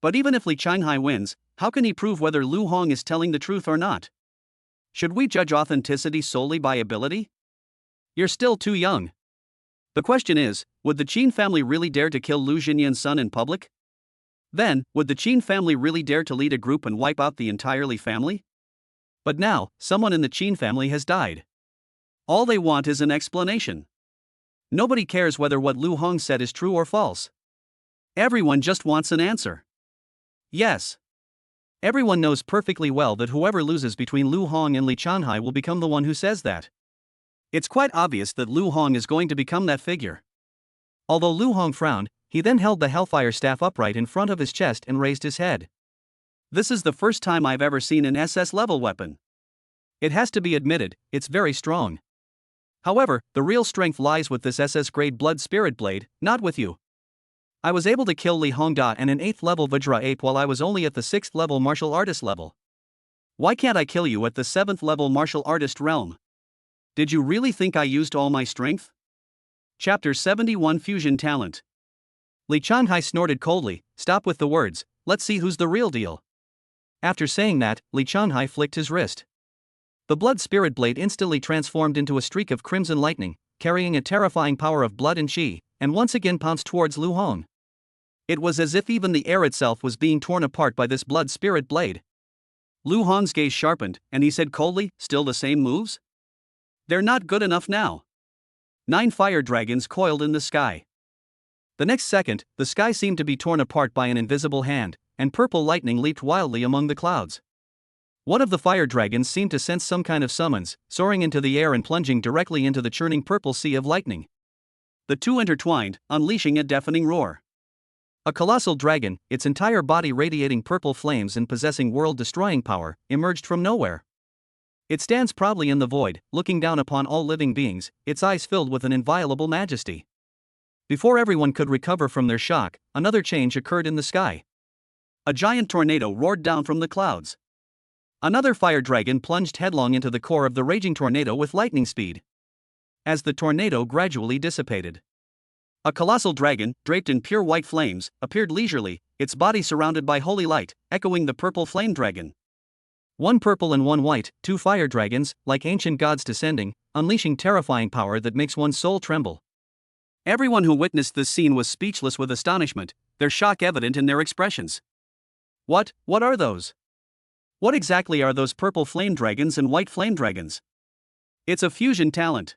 [SPEAKER 1] But even if Li Changhai wins, how can he prove whether Lu Hong is telling the truth or not? Should we judge authenticity solely by ability? You're still too young. The question is, would the Qin family really dare to kill Lu Xinyan's son in public? Then, would the Qin family really dare to lead a group and wipe out the entire Li family? But now, someone in the Qin family has died. All they want is an explanation. Nobody cares whether what Lu Hong said is true or false. Everyone just wants an answer. Yes. Everyone knows perfectly well that whoever loses between Lu Hong and Li Changhai will become the one who says that. It's quite obvious that Lu Hong is going to become that figure. Although Lu Hong frowned, he then held the Hellfire staff upright in front of his chest and raised his head. This is the first time I've ever seen an SS-level weapon. It has to be admitted, it's very strong. However, the real strength lies with this SS-grade Blood Spirit Blade, not with you. I was able to kill Li Hongda and an 8th-level Vajra Ape while I was only at the 6th-level martial artist level. Why can't I kill you at the 7th-level martial artist realm? Did you really think I used all my strength? Chapter 71 Fusion Talent. Li Changhai snorted coldly. Stop with the words, let's see who's the real deal. After saying that, Li Changhai flicked his wrist. The Blood Spirit Blade instantly transformed into a streak of crimson lightning, carrying a terrifying power of blood and qi, and once again pounced towards Lu Hong. It was as if even the air itself was being torn apart by this Blood Spirit Blade. Lu Hong's gaze sharpened, and he said coldly, still the same moves? They're not good enough now. 9 fire dragons coiled in the sky. The next second, the sky seemed to be torn apart by an invisible hand, and purple lightning leaped wildly among the clouds. One of the fire dragons seemed to sense some kind of summons, soaring into the air and plunging directly into the churning purple sea of lightning. The two intertwined, unleashing a deafening roar. A colossal dragon, its entire body radiating purple flames and possessing world-destroying power, emerged from nowhere. It stands proudly in the void, looking down upon all living beings, its eyes filled with an inviolable majesty. Before everyone could recover from their shock, another change occurred in the sky. A giant tornado roared down from the clouds. Another fire dragon plunged headlong into the core of the raging tornado with lightning speed. As the tornado gradually dissipated, a colossal dragon, draped in pure white flames, appeared leisurely, its body surrounded by holy light, echoing the purple flame dragon. One purple and one white, 2 fire dragons, like ancient gods descending, unleashing terrifying power that makes one's soul tremble. Everyone who witnessed this scene was speechless with astonishment, their shock evident in their expressions. What are those? What exactly are those purple flame dragons and white flame dragons? It's a fusion talent.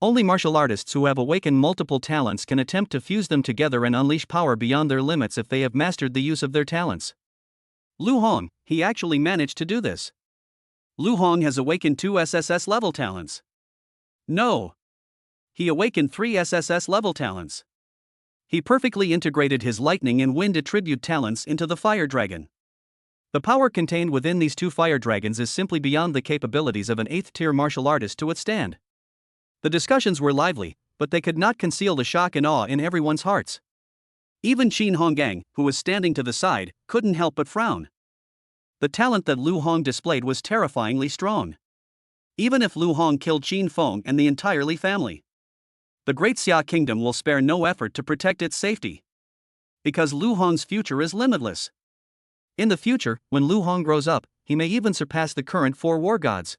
[SPEAKER 1] Only martial artists who have awakened multiple talents can attempt to fuse them together and unleash power beyond their limits if they have mastered the use of their talents. Lu Hong, he actually managed to do this. Lu Hong has awakened 2 SSS level talents. No. He awakened 3 SSS level talents. He perfectly integrated his lightning and wind attribute talents into the fire dragon. The power contained within these 2 fire dragons is simply beyond the capabilities of an 8th tier martial artist to withstand. The discussions were lively, but they could not conceal the shock and awe in everyone's hearts. Even Qin Honggang, who was standing to the side, couldn't help but frown. The talent that Lu Hong displayed was terrifyingly strong. Even if Lu Hong killed Qin Feng and the entire Li family, the Great Xia Kingdom will spare no effort to protect its safety. Because Lu Hong's future is limitless. In the future, when Lu Hong grows up, he may even surpass the current 4 war gods.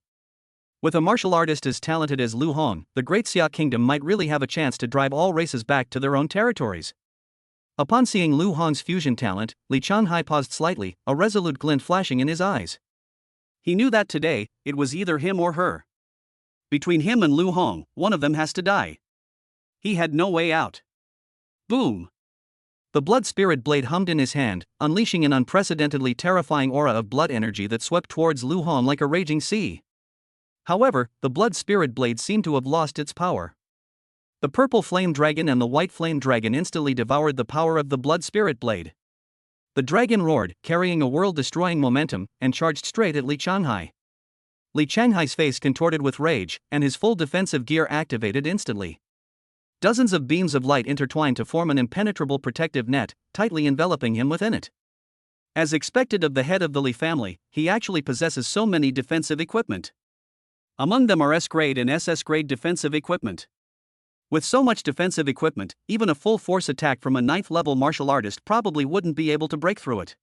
[SPEAKER 1] With a martial artist as talented as Lu Hong, the Great Xia Kingdom might really have a chance to drive all races back to their own territories. Upon seeing Lu Hong's fusion talent, Li Changhai paused slightly, a resolute glint flashing in his eyes. He knew that today, it was either him or her. Between him and Lu Hong, one of them has to die. He had no way out. Boom! The blood spirit blade hummed in his hand, unleashing an unprecedentedly terrifying aura of blood energy that swept towards Lu Hong like a raging sea. However, the blood spirit blade seemed to have lost its power. The purple flame dragon and the white flame dragon instantly devoured the power of the blood spirit blade. The dragon roared, carrying a world-destroying momentum, and charged straight at Li Changhai. Li Changhai's face contorted with rage, and his full defensive gear activated instantly. Dozens of beams of light intertwined to form an impenetrable protective net, tightly enveloping him within it. As expected of the head of the Li family, he actually possesses so many defensive equipment. Among them are S-grade and SS-grade defensive equipment. With so much defensive equipment, even a full-force attack from a 9th-level martial artist probably wouldn't be able to break through it.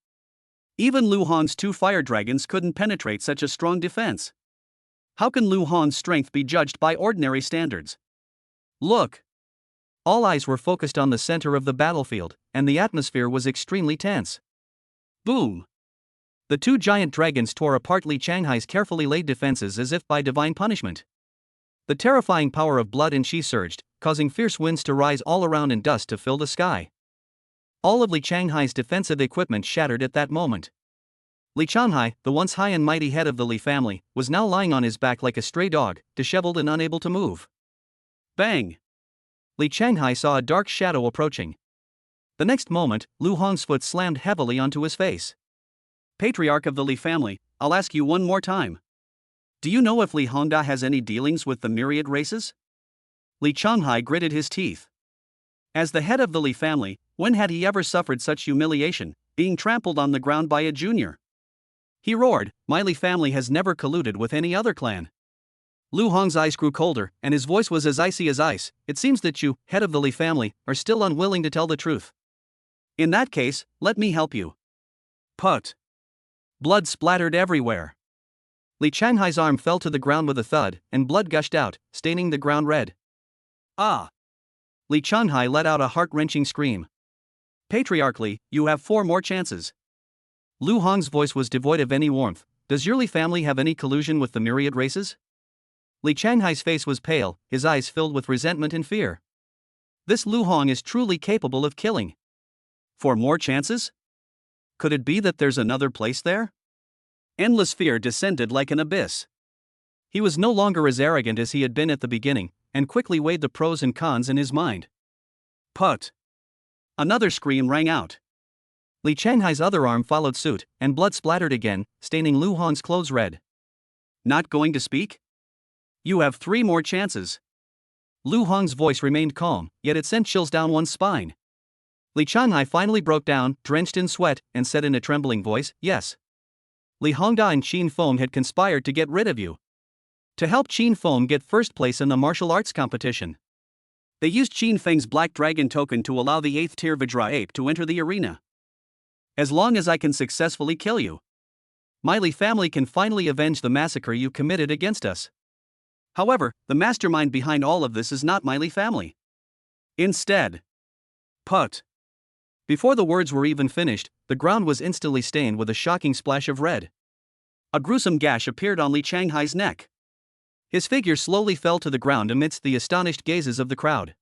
[SPEAKER 1] Even Lu Hong's 2 fire dragons couldn't penetrate such a strong defense. How can Lu Hong's strength be judged by ordinary standards? Look! All eyes were focused on the center of the battlefield, and the atmosphere was extremely tense. Boom! The 2 giant dragons tore apart Li Changhai's carefully laid defenses as if by divine punishment. The terrifying power of blood and chi surged, causing fierce winds to rise all around and dust to fill the sky. All of Li Changhai's defensive equipment shattered at that moment. Li Changhai, the once high and mighty head of the Li family, was now lying on his back like a stray dog, disheveled and unable to move. Bang! Li Changhai saw a dark shadow approaching. The next moment, Lu Hong's foot slammed heavily onto his face. Patriarch of the Li family, I'll ask you one more time. Do you know if Li Hongda has any dealings with the myriad races? Li Changhai gritted his teeth. As the head of the Li family, when had he ever suffered such humiliation, being trampled on the ground by a junior? He roared, my Li family has never colluded with any other clan. Lu Hong's eyes grew colder, and his voice was as icy as ice. It seems that you, head of the Li family, are still unwilling to tell the truth. In that case, let me help you. Put. Blood splattered everywhere. Li Changhai's arm fell to the ground with a thud, and blood gushed out, staining the ground red. Ah! Li Changhai let out a heart-wrenching scream. Patriarchally, you have 4 more chances. Lu Hong's voice was devoid of any warmth. Does your Li family have any collusion with the myriad races? Li Changhai's face was pale, his eyes filled with resentment and fear. This Lu Hong is truly capable of killing. 4 more chances? Could it be that there's another place there? Endless fear descended like an abyss. He was no longer as arrogant as he had been at the beginning, and quickly weighed the pros and cons in his mind. Put! Another scream rang out. Li Changhai's other arm followed suit, and blood splattered again, staining Lu Hong's clothes red. Not going to speak? You have 3 more chances. Lu Hong's voice remained calm, yet it sent chills down one's spine. Li Changhai finally broke down, drenched in sweat, and said in a trembling voice, yes. Li Hongda and Qin Feng had conspired to get rid of you. To help Qin Feng get first place in the martial arts competition. They used Qin Feng's Black Dragon token to allow the 8th tier Vajra ape to enter the arena. As long as I can successfully kill you, my Li family can finally avenge the massacre you committed against us. However, the mastermind behind all of this is not my Li family. Instead, Put. Before the words were even finished, the ground was instantly stained with a shocking splash of red. A gruesome gash appeared on Li Changhai's neck. His figure slowly fell to the ground amidst the astonished gazes of the crowd.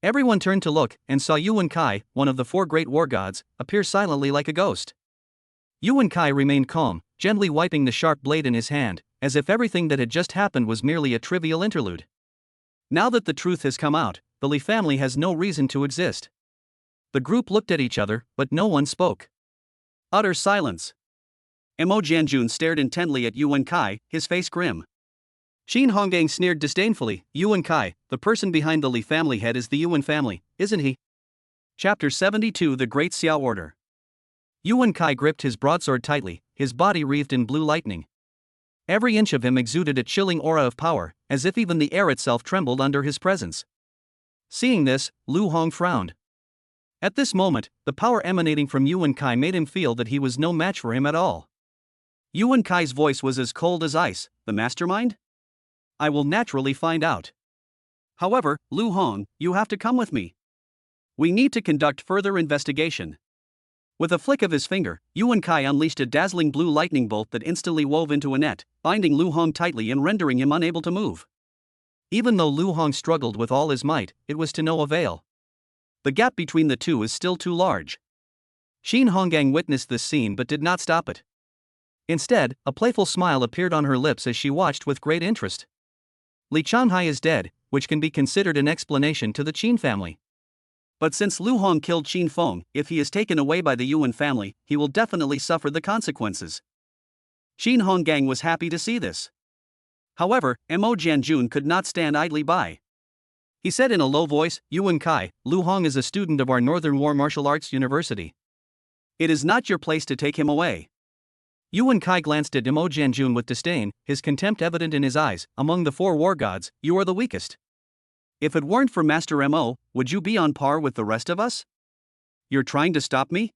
[SPEAKER 1] Everyone turned to look and saw Yuan Kai, one of the 4 great war gods, appear silently like a ghost. Yuan Kai remained calm, gently wiping the sharp blade in his hand, as if everything that had just happened was merely a trivial interlude. Now that the truth has come out, the Li family has no reason to exist. The group looked at each other, but no one spoke. Utter silence. Mo Jianjun stared intently at Yuan Kai, his face grim. Qin Hongdang sneered disdainfully, Yuan Kai, the person behind the Li family head is the Yuan family, isn't he? Chapter 72 The Great Xiao Order. Yuan Kai gripped his broadsword tightly, his body wreathed in blue lightning. Every inch of him exuded a chilling aura of power, as if even the air itself trembled under his presence. Seeing this, Lu Hong frowned. At this moment, the power emanating from Yuan Kai made him feel that he was no match for him at all. Yuan Kai's voice was as cold as ice. The mastermind? I will naturally find out. However, Lu Hong, you have to come with me. We need to conduct further investigation. With a flick of his finger, Yuan Kai unleashed a dazzling blue lightning bolt that instantly wove into a net, binding Lu Hong tightly and rendering him unable to move. Even though Lu Hong struggled with all his might, it was to no avail. The gap between the two is still too large. Xin Honggang witnessed this scene but did not stop it. Instead, a playful smile appeared on her lips as she watched with great interest. Li Chanhai is dead, which can be considered an explanation to the Qin family. But since Lu Hong killed Qin Feng, if he is taken away by the Yuan family, he will definitely suffer the consequences. Xin Honggang was happy to see this. However, Mo Jianjun could not stand idly by. He said in a low voice, "Yuan Kai, Lu Hong is a student of our Northern War Martial Arts University. It is not your place to take him away." Yuan Kai glanced at Mo Jianjun with disdain, his contempt evident in his eyes. "Among the four war gods, you are the weakest. If it weren't for Master Mo, would you be on par with the rest of us? You're trying to stop me?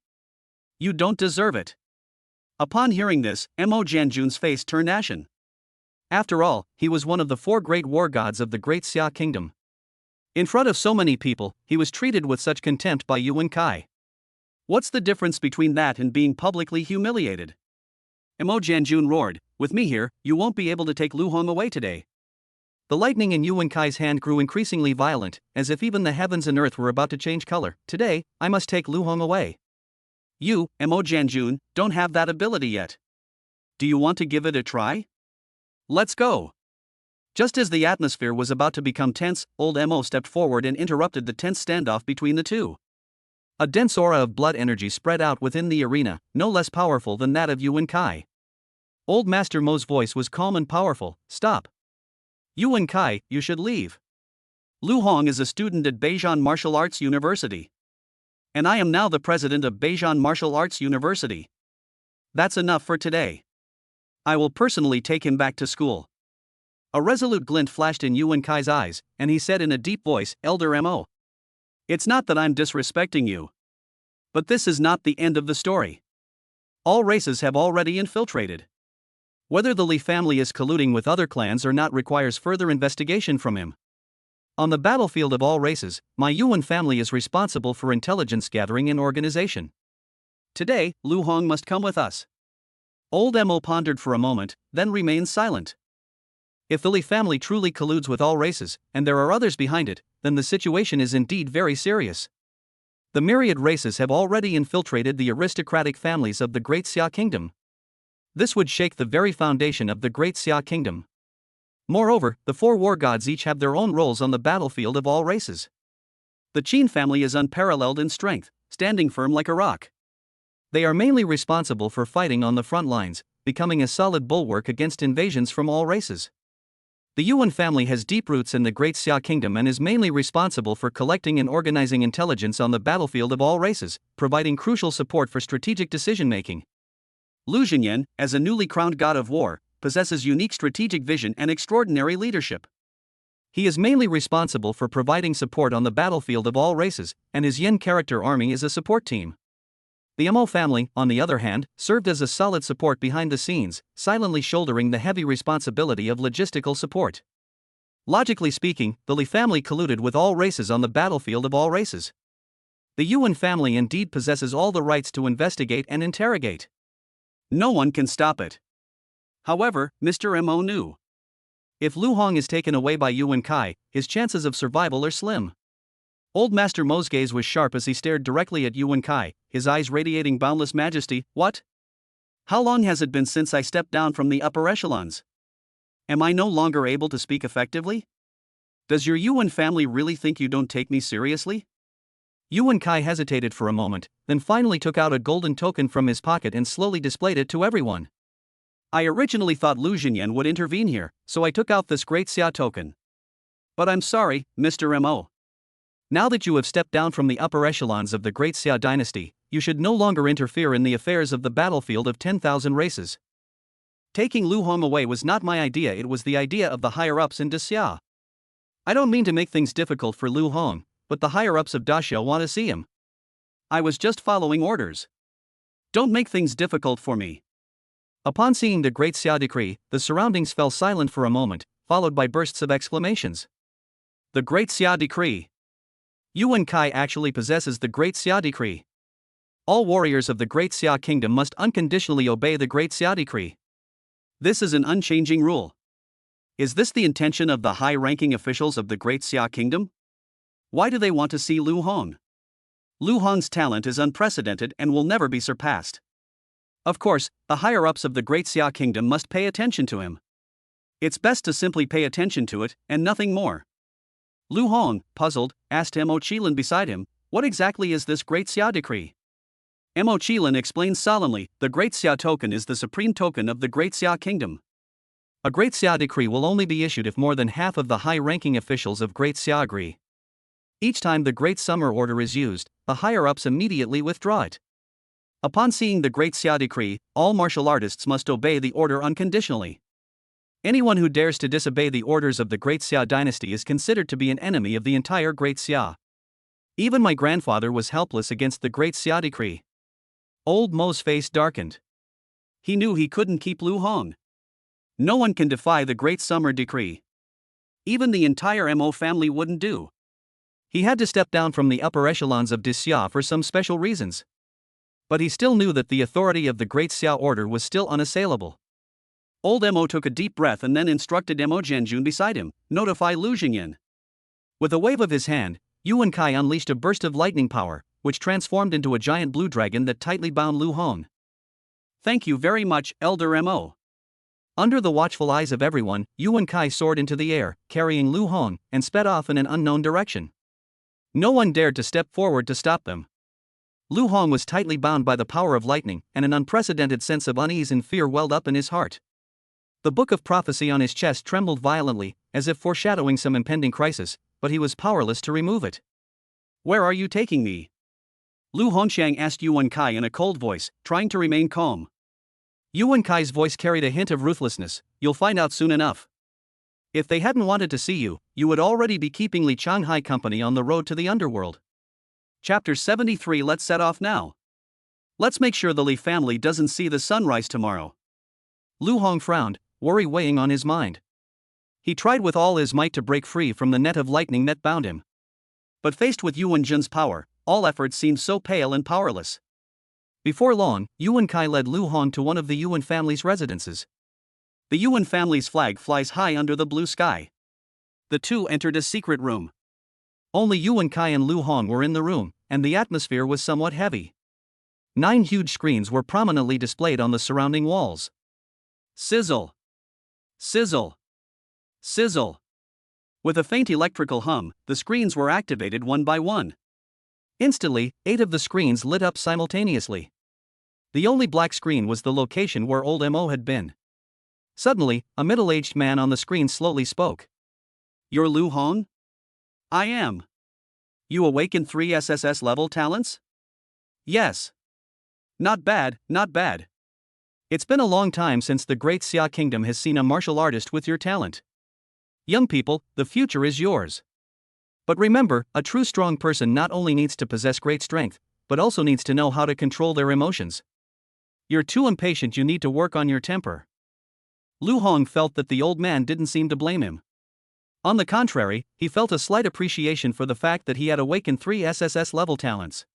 [SPEAKER 1] You don't deserve it." Upon hearing this, Mo Jianjun's face turned ashen. After all, he was one of the four great war gods of the Great Xia Kingdom. In front of so many people, he was treated with such contempt by Yuan Kai. What's the difference between that and being publicly humiliated? Mo Jianjun roared, "With me here, you won't be able to take Lu Hong away today." The lightning in Yuan Kai's hand grew increasingly violent, as if even the heavens and earth were about to change color. "Today, I must take Lu Hong away. You, Mo Jianjun, don't have that ability yet. Do you want to give it a try? Let's go." Just as the atmosphere was about to become tense, old Mo stepped forward and interrupted the tense standoff between the two. A dense aura of blood energy spread out within the arena, no less powerful than that of Yuan Kai. Old Master Mo's voice was calm and powerful. "Stop. Yuan Kai, you should leave. Lu Hong is a student at Beijing Martial Arts University. And I am now the president of Beijing Martial Arts University. That's enough for today. I will personally take him back to school." A resolute glint flashed in Yuan Kai's eyes, and he said in a deep voice, "Elder Mo. It's not that I'm disrespecting you. But this is not the end of the story. All races have already infiltrated. Whether the Li family is colluding with other clans or not requires further investigation from him. On the battlefield of all races, my Yuan family is responsible for intelligence gathering and organization. Today, Lu Hong must come with us." Old Mo pondered for a moment, then remained silent. If the Li family truly colludes with all races, and there are others behind it, then the situation is indeed very serious. The myriad races have already infiltrated the aristocratic families of the Great Xia Kingdom. This would shake the very foundation of the Great Xia Kingdom. Moreover, the four war gods each have their own roles on the battlefield of all races. The Qin family is unparalleled in strength, standing firm like a rock. They are mainly responsible for fighting on the front lines, becoming a solid bulwark against invasions from all races. The Yuan family has deep roots in the Great Xia Kingdom and is mainly responsible for collecting and organizing intelligence on the battlefield of all races, providing crucial support for strategic decision-making. Lu Jinyan, as a newly crowned god of war, possesses unique strategic vision and extraordinary leadership. He is mainly responsible for providing support on the battlefield of all races, and his Yin character army is a support team. The Mo family, on the other hand, served as a solid support behind the scenes, silently shouldering the heavy responsibility of logistical support. Logically speaking, the Li family colluded with all races on the battlefield of all races. The Yuan family indeed possesses all the rights to investigate and interrogate. No one can stop it. However, Mr. Mo knew. If Lu Hong is taken away by Yuan Kai, his chances of survival are slim. Old Master Mo's gaze was sharp as he stared directly at Yuan Kai, his eyes radiating boundless majesty. "What? How long has it been since I stepped down from the upper echelons? Am I no longer able to speak effectively? Does your Yuan family really think you don't take me seriously?" Yuan Kai hesitated for a moment, then finally took out a golden token from his pocket and slowly displayed it to everyone. "I originally thought Lu Jinyan would intervene here, so I took out this Great Xia token. But I'm sorry, Mr. Mo. Now that you have stepped down from the upper echelons of the Great Xia dynasty, you should no longer interfere in the affairs of the battlefield of 10,000 races. Taking Lu Hong away was not my idea, it was the idea of the higher-ups in Xia. I don't mean to make things difficult for Lu Hong, but the higher-ups of Daxia want to see him. I was just following orders. Don't make things difficult for me." Upon seeing the Great Xia decree, the surroundings fell silent for a moment, followed by bursts of exclamations. The Great Xia decree. Yuan Kai actually possesses the Great Xia decree. All warriors of the Great Xia Kingdom must unconditionally obey the Great Xia decree. This is an unchanging rule. Is this the intention of the high-ranking officials of the Great Xia Kingdom? Why do they want to see Lu Hong? Lu Hong's talent is unprecedented and will never be surpassed. Of course, the higher-ups of the Great Xia Kingdom must pay attention to him. It's best to simply pay attention to it, and nothing more. Lu Hong, puzzled, asked Mo Qilin beside him, "What exactly is this Great Xia decree?" Mo Qilin explained solemnly, "The Great Xia token is the supreme token of the Great Xia Kingdom. A Great Xia decree will only be issued if more than half of the high-ranking officials of Great Xia agree. Each time the Great Summer Order is used, the higher-ups immediately withdraw it. Upon seeing the Great Xia decree, all martial artists must obey the order unconditionally. Anyone who dares to disobey the orders of the Great Xia dynasty is considered to be an enemy of the entire Great Xia. Even my grandfather was helpless against the Great Xia decree." Old Mo's face darkened. He knew he couldn't keep Lu Hong. No one can defy the Great Summer Decree. Even the entire Mo family wouldn't do. He had to step down from the upper echelons of Xia for some special reasons. But he still knew that the authority of the Great Xia Order was still unassailable. Old Mo took a deep breath and then instructed Mo Zhenjun beside him, "Notify Lu Jingyan." With a wave of his hand, Yuan Kai unleashed a burst of lightning power, which transformed into a giant blue dragon that tightly bound Lu Hong. "Thank you very much, Elder Mo." Under the watchful eyes of everyone, Yuan Kai soared into the air, carrying Lu Hong, and sped off in an unknown direction. No one dared to step forward to stop them. Lu Hong was tightly bound by the power of lightning, and an unprecedented sense of unease and fear welled up in his heart. The book of prophecy on his chest trembled violently, as if foreshadowing some impending crisis, but he was powerless to remove it. "Where are you taking me?" Lu Hongxiang asked Yuan Kai in a cold voice, trying to remain calm. Yuan Kai's voice carried a hint of ruthlessness. "You'll find out soon enough. If they hadn't wanted to see you, you would already be keeping Li Changhai company on the road to the underworld." Chapter 73. Let's set off now. Let's make sure the Li family doesn't see the sunrise tomorrow. Lu Hong frowned, worry weighing on his mind. He tried with all his might to break free from the net of lightning that bound him. But faced with Yuan Jun's power, all efforts seemed so pale and powerless. Before long, Yuan Kai led Lu Hong to one of the Yuan family's residences. The Yuan family's flag flies high under the blue sky. The two entered a secret room. Only Yuan Kai and Lu Hong were in the room, and the atmosphere was somewhat heavy. 9 huge screens were prominently displayed on the surrounding walls. Sizzle! Sizzle! Sizzle! With a faint electrical hum, the screens were activated one by one. Instantly, 8 of the screens lit up simultaneously. The only black screen was the location where old Mo had been. Suddenly, a middle-aged man on the screen slowly spoke. "You're Lu Hong?" "I am." "You awakened 3 SSS level talents?" "Yes." "Not bad, not bad. It's been a long time since the Great Xia Kingdom has seen a martial artist with your talent. Young people, the future is yours. But remember, a true strong person not only needs to possess great strength, but also needs to know how to control their emotions. You're too impatient, you need to work on your temper." Lu Hong felt that the old man didn't seem to blame him. On the contrary, he felt a slight appreciation for the fact that he had awakened 3 SSS level talents.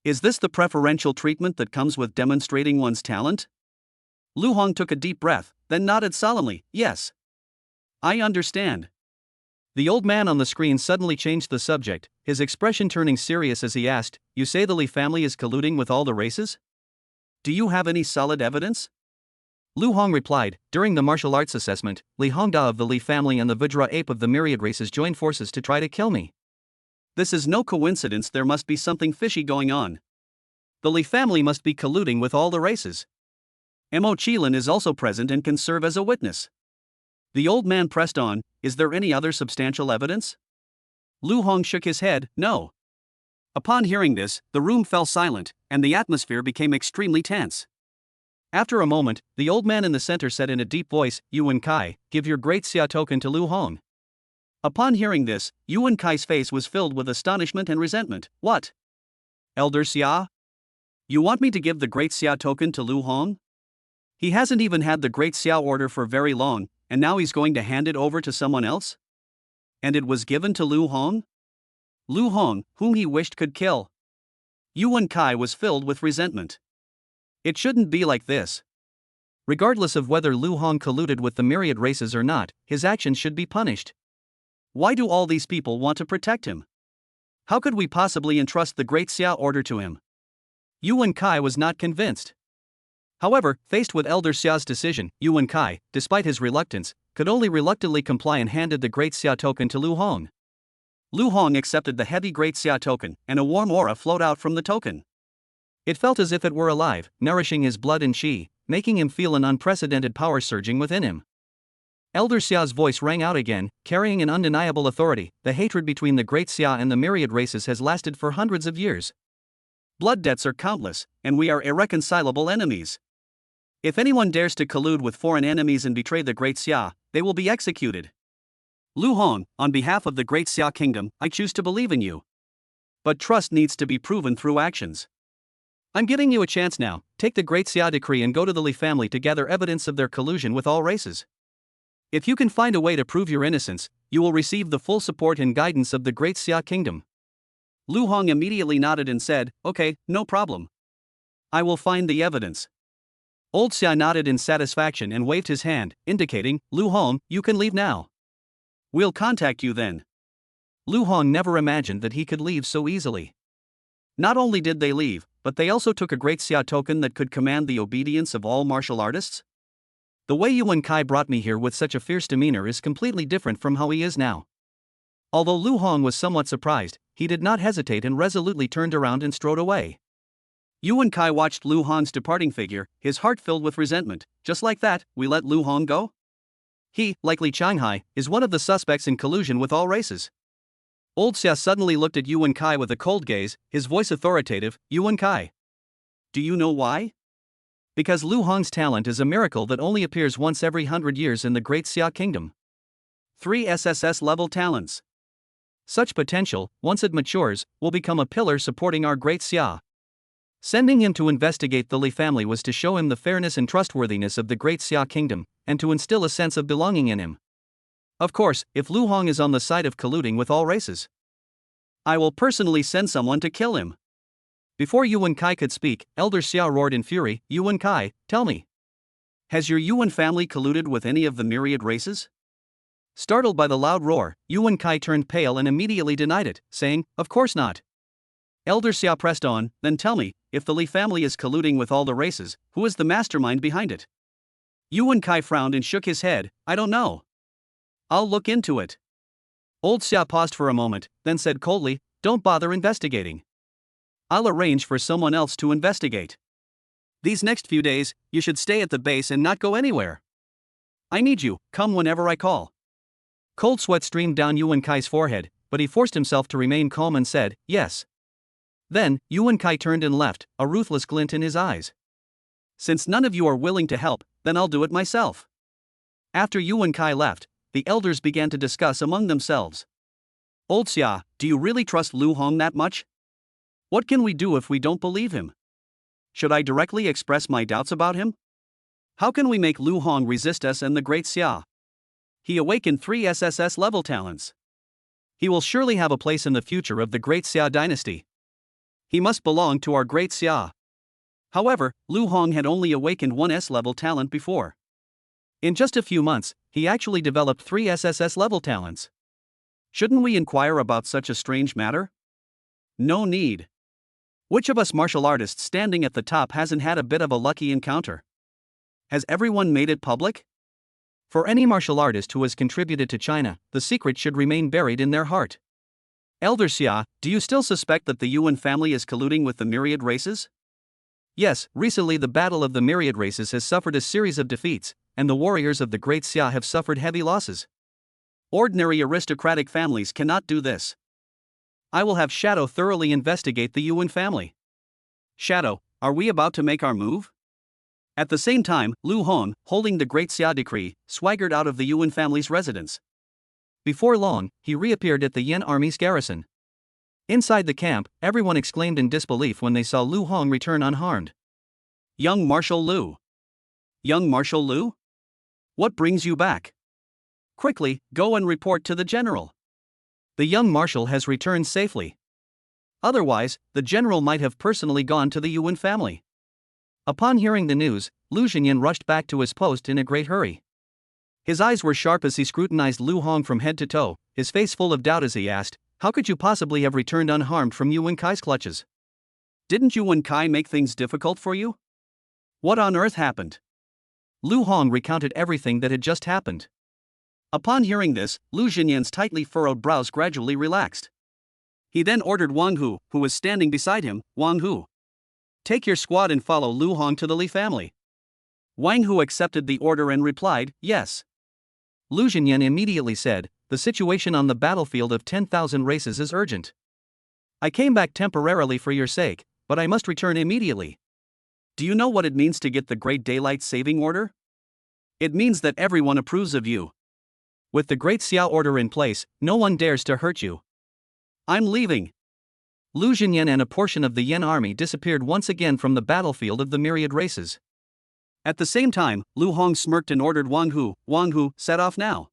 [SPEAKER 1] Is this the preferential treatment that comes with demonstrating one's talent? Lu Hong took a deep breath, then nodded solemnly, "Yes. I understand." The old man on the screen suddenly changed the subject, his expression turning serious as he asked, "You say the Li family is colluding with all the races? Do you have any solid evidence?" Lu Hong replied, "During the martial arts assessment, Li Hongda of the Li family and the Vajra ape of the myriad races joined forces to try to kill me. This is no coincidence, there must be something fishy going on. The Li family must be colluding with all the races. Mo Qilin is also present and can serve as a witness." The old man pressed on, "Is there any other substantial evidence?" Lu Hong shook his head, "No." Upon hearing this, the room fell silent, and the atmosphere became extremely tense. After a moment, the old man in the center said in a deep voice, "Yuan Kai, give your Great Xia token to Lu Hong." Upon hearing this, Yuan Kai's face was filled with astonishment and resentment. "What? Elder Xia? You want me to give the Great Xia token to Lu Hong? He hasn't even had the Great Xia order for very long, and now he's going to hand it over to someone else? And it was given to Lu Hong? Lu Hong, whom he wished could kill." Yuan Kai was filled with resentment. It shouldn't be like this. Regardless of whether Lu Hong colluded with the myriad races or not, his actions should be punished. Why do all these people want to protect him? How could we possibly entrust the Great Xia order to him? Yuan Kai was not convinced. However, faced with Elder Xia's decision, Yuan Kai, despite his reluctance, could only reluctantly comply and handed the Great Xia token to Lu Hong. Lu Hong accepted the heavy Great Xia token, and a warm aura flowed out from the token. It felt as if it were alive, nourishing his blood and qi, making him feel an unprecedented power surging within him. Elder Xia's voice rang out again, carrying an undeniable authority. The hatred between the Great Xia and the myriad races has lasted for hundreds of years. Blood debts are countless, and we are irreconcilable enemies. If anyone dares to collude with foreign enemies and betray the Great Xia, they will be executed. Lu Hong, on behalf of the Great Xia Kingdom, I choose to believe in you. But trust needs to be proven through actions. I'm giving you a chance now. Take the Great Xia decree and go to the Li family to gather evidence of their collusion with all races. If you can find a way to prove your innocence, you will receive the full support and guidance of the Great Xia Kingdom. Lu Hong immediately nodded and said, "Okay, no problem. I will find the evidence." Old Xia nodded in satisfaction and waved his hand, indicating, "Lu Hong, you can leave now. We'll contact you then." Lu Hong never imagined that he could leave so easily. Not only did they leave, but they also took a Great Xia token that could command the obedience of all martial artists. The way Yuan Kai brought me here with such a fierce demeanor is completely different from how he is now. Although Lu Hong was somewhat surprised, he did not hesitate and resolutely turned around and strode away. Yuan Kai watched Lu Hong's departing figure, his heart filled with resentment. Just like that, we let Lu Hong go? He, like Li Qinghai, is one of the suspects in collusion with all races. Old Xia suddenly looked at Yuan Kai with a cold gaze, his voice authoritative. "Yuan Kai. Do you know why? Because Lu Hong's talent is a miracle that only appears once every 100 years in the Great Xia Kingdom. 3 SSS level talents. Such potential, once it matures, will become a pillar supporting our Great Xia. Sending him to investigate the Li family was to show him the fairness and trustworthiness of the Great Xia Kingdom, and to instill a sense of belonging in him. Of course, if Lu Hong is on the side of colluding with all races, I will personally send someone to kill him." Before Yuan Kai could speak, Elder Xia roared in fury, "Yuan Kai, tell me. Has your Yuan family colluded with any of the myriad races?" Startled by the loud roar, Yuan Kai turned pale and immediately denied it, saying, "Of course not." Elder Xia pressed on, "Then tell me, if the Li family is colluding with all the races, who is the mastermind behind it?" Yuan Kai frowned and shook his head, "I don't know. I'll look into it." Old Xia paused for a moment, then said coldly, "Don't bother investigating. I'll arrange for someone else to investigate. These next few days, you should stay at the base and not go anywhere. I need you, come whenever I call." Cold sweat streamed down Yuan Kai's forehead, but he forced himself to remain calm and said, "Yes." Then, Yuan Kai turned and left, a ruthless glint in his eyes. "Since none of you are willing to help, then I'll do it myself." After Yuan Kai left, the elders began to discuss among themselves. "Old Xia, do you really trust Lu Hong that much? What can we do if we don't believe him? Should I directly express my doubts about him? How can we make Lu Hong resist us and the Great Xia? He awakened 3 SSS level talents. He will surely have a place in the future of the Great Xia dynasty. He must belong to our Great Xia." However, Lu Hong had only awakened 1 S level talent before. In just a few months, he actually developed 3 SSS level talents. Shouldn't we inquire about such a strange matter? No need. Which of us martial artists standing at the top hasn't had a bit of a lucky encounter? Has everyone made it public? For any martial artist who has contributed to China, the secret should remain buried in their heart. Elder Xia, do you still suspect that the Yuan family is colluding with the myriad races? Yes, recently the battle of the myriad races has suffered a series of defeats, and the warriors of the Great Xia have suffered heavy losses. Ordinary aristocratic families cannot do this. I will have Shadow thoroughly investigate the Yuan family. Shadow, are we about to make our move? At the same time, Lu Hong, holding the Great Xia decree, swaggered out of the Yuan family's residence. Before long, he reappeared at the Yan army's garrison. Inside the camp, everyone exclaimed in disbelief when they saw Lu Hong return unharmed. "Young Marshal Lu. Young Marshal Lu? What brings you back? Quickly, go and report to the general. The young marshal has returned safely. Otherwise, the general might have personally gone to the Yuan family." Upon hearing the news, Lu Xinyan rushed back to his post in a great hurry. His eyes were sharp as he scrutinized Lu Hong from head to toe, his face full of doubt as he asked, How could you possibly have returned unharmed from Yu Wenkai's clutches? Didn't Yu Wenkai make things difficult for you? What on earth happened? Lu Hong recounted everything that had just happened. Upon hearing this, Lu Jinyan's tightly furrowed brows gradually relaxed. He then ordered Wang Hu, who was standing beside him, Wang Hu, take your squad and follow Lu Hong to the Li family. Wang Hu accepted the order and replied, yes. Lu Jinyan immediately said, the situation on the battlefield of 10,000 races is urgent. I came back temporarily for your sake, but I must return immediately. Do you know what it means to get the Great Daylight Saving Order? It means that everyone approves of you. With the Great Xiao Order in place, no one dares to hurt you. I'm leaving. Lu Jinyan and a portion of the Yan army disappeared once again from the battlefield of the myriad races. At the same time, Lu Hong smirked and ordered Wang Hu, set off now.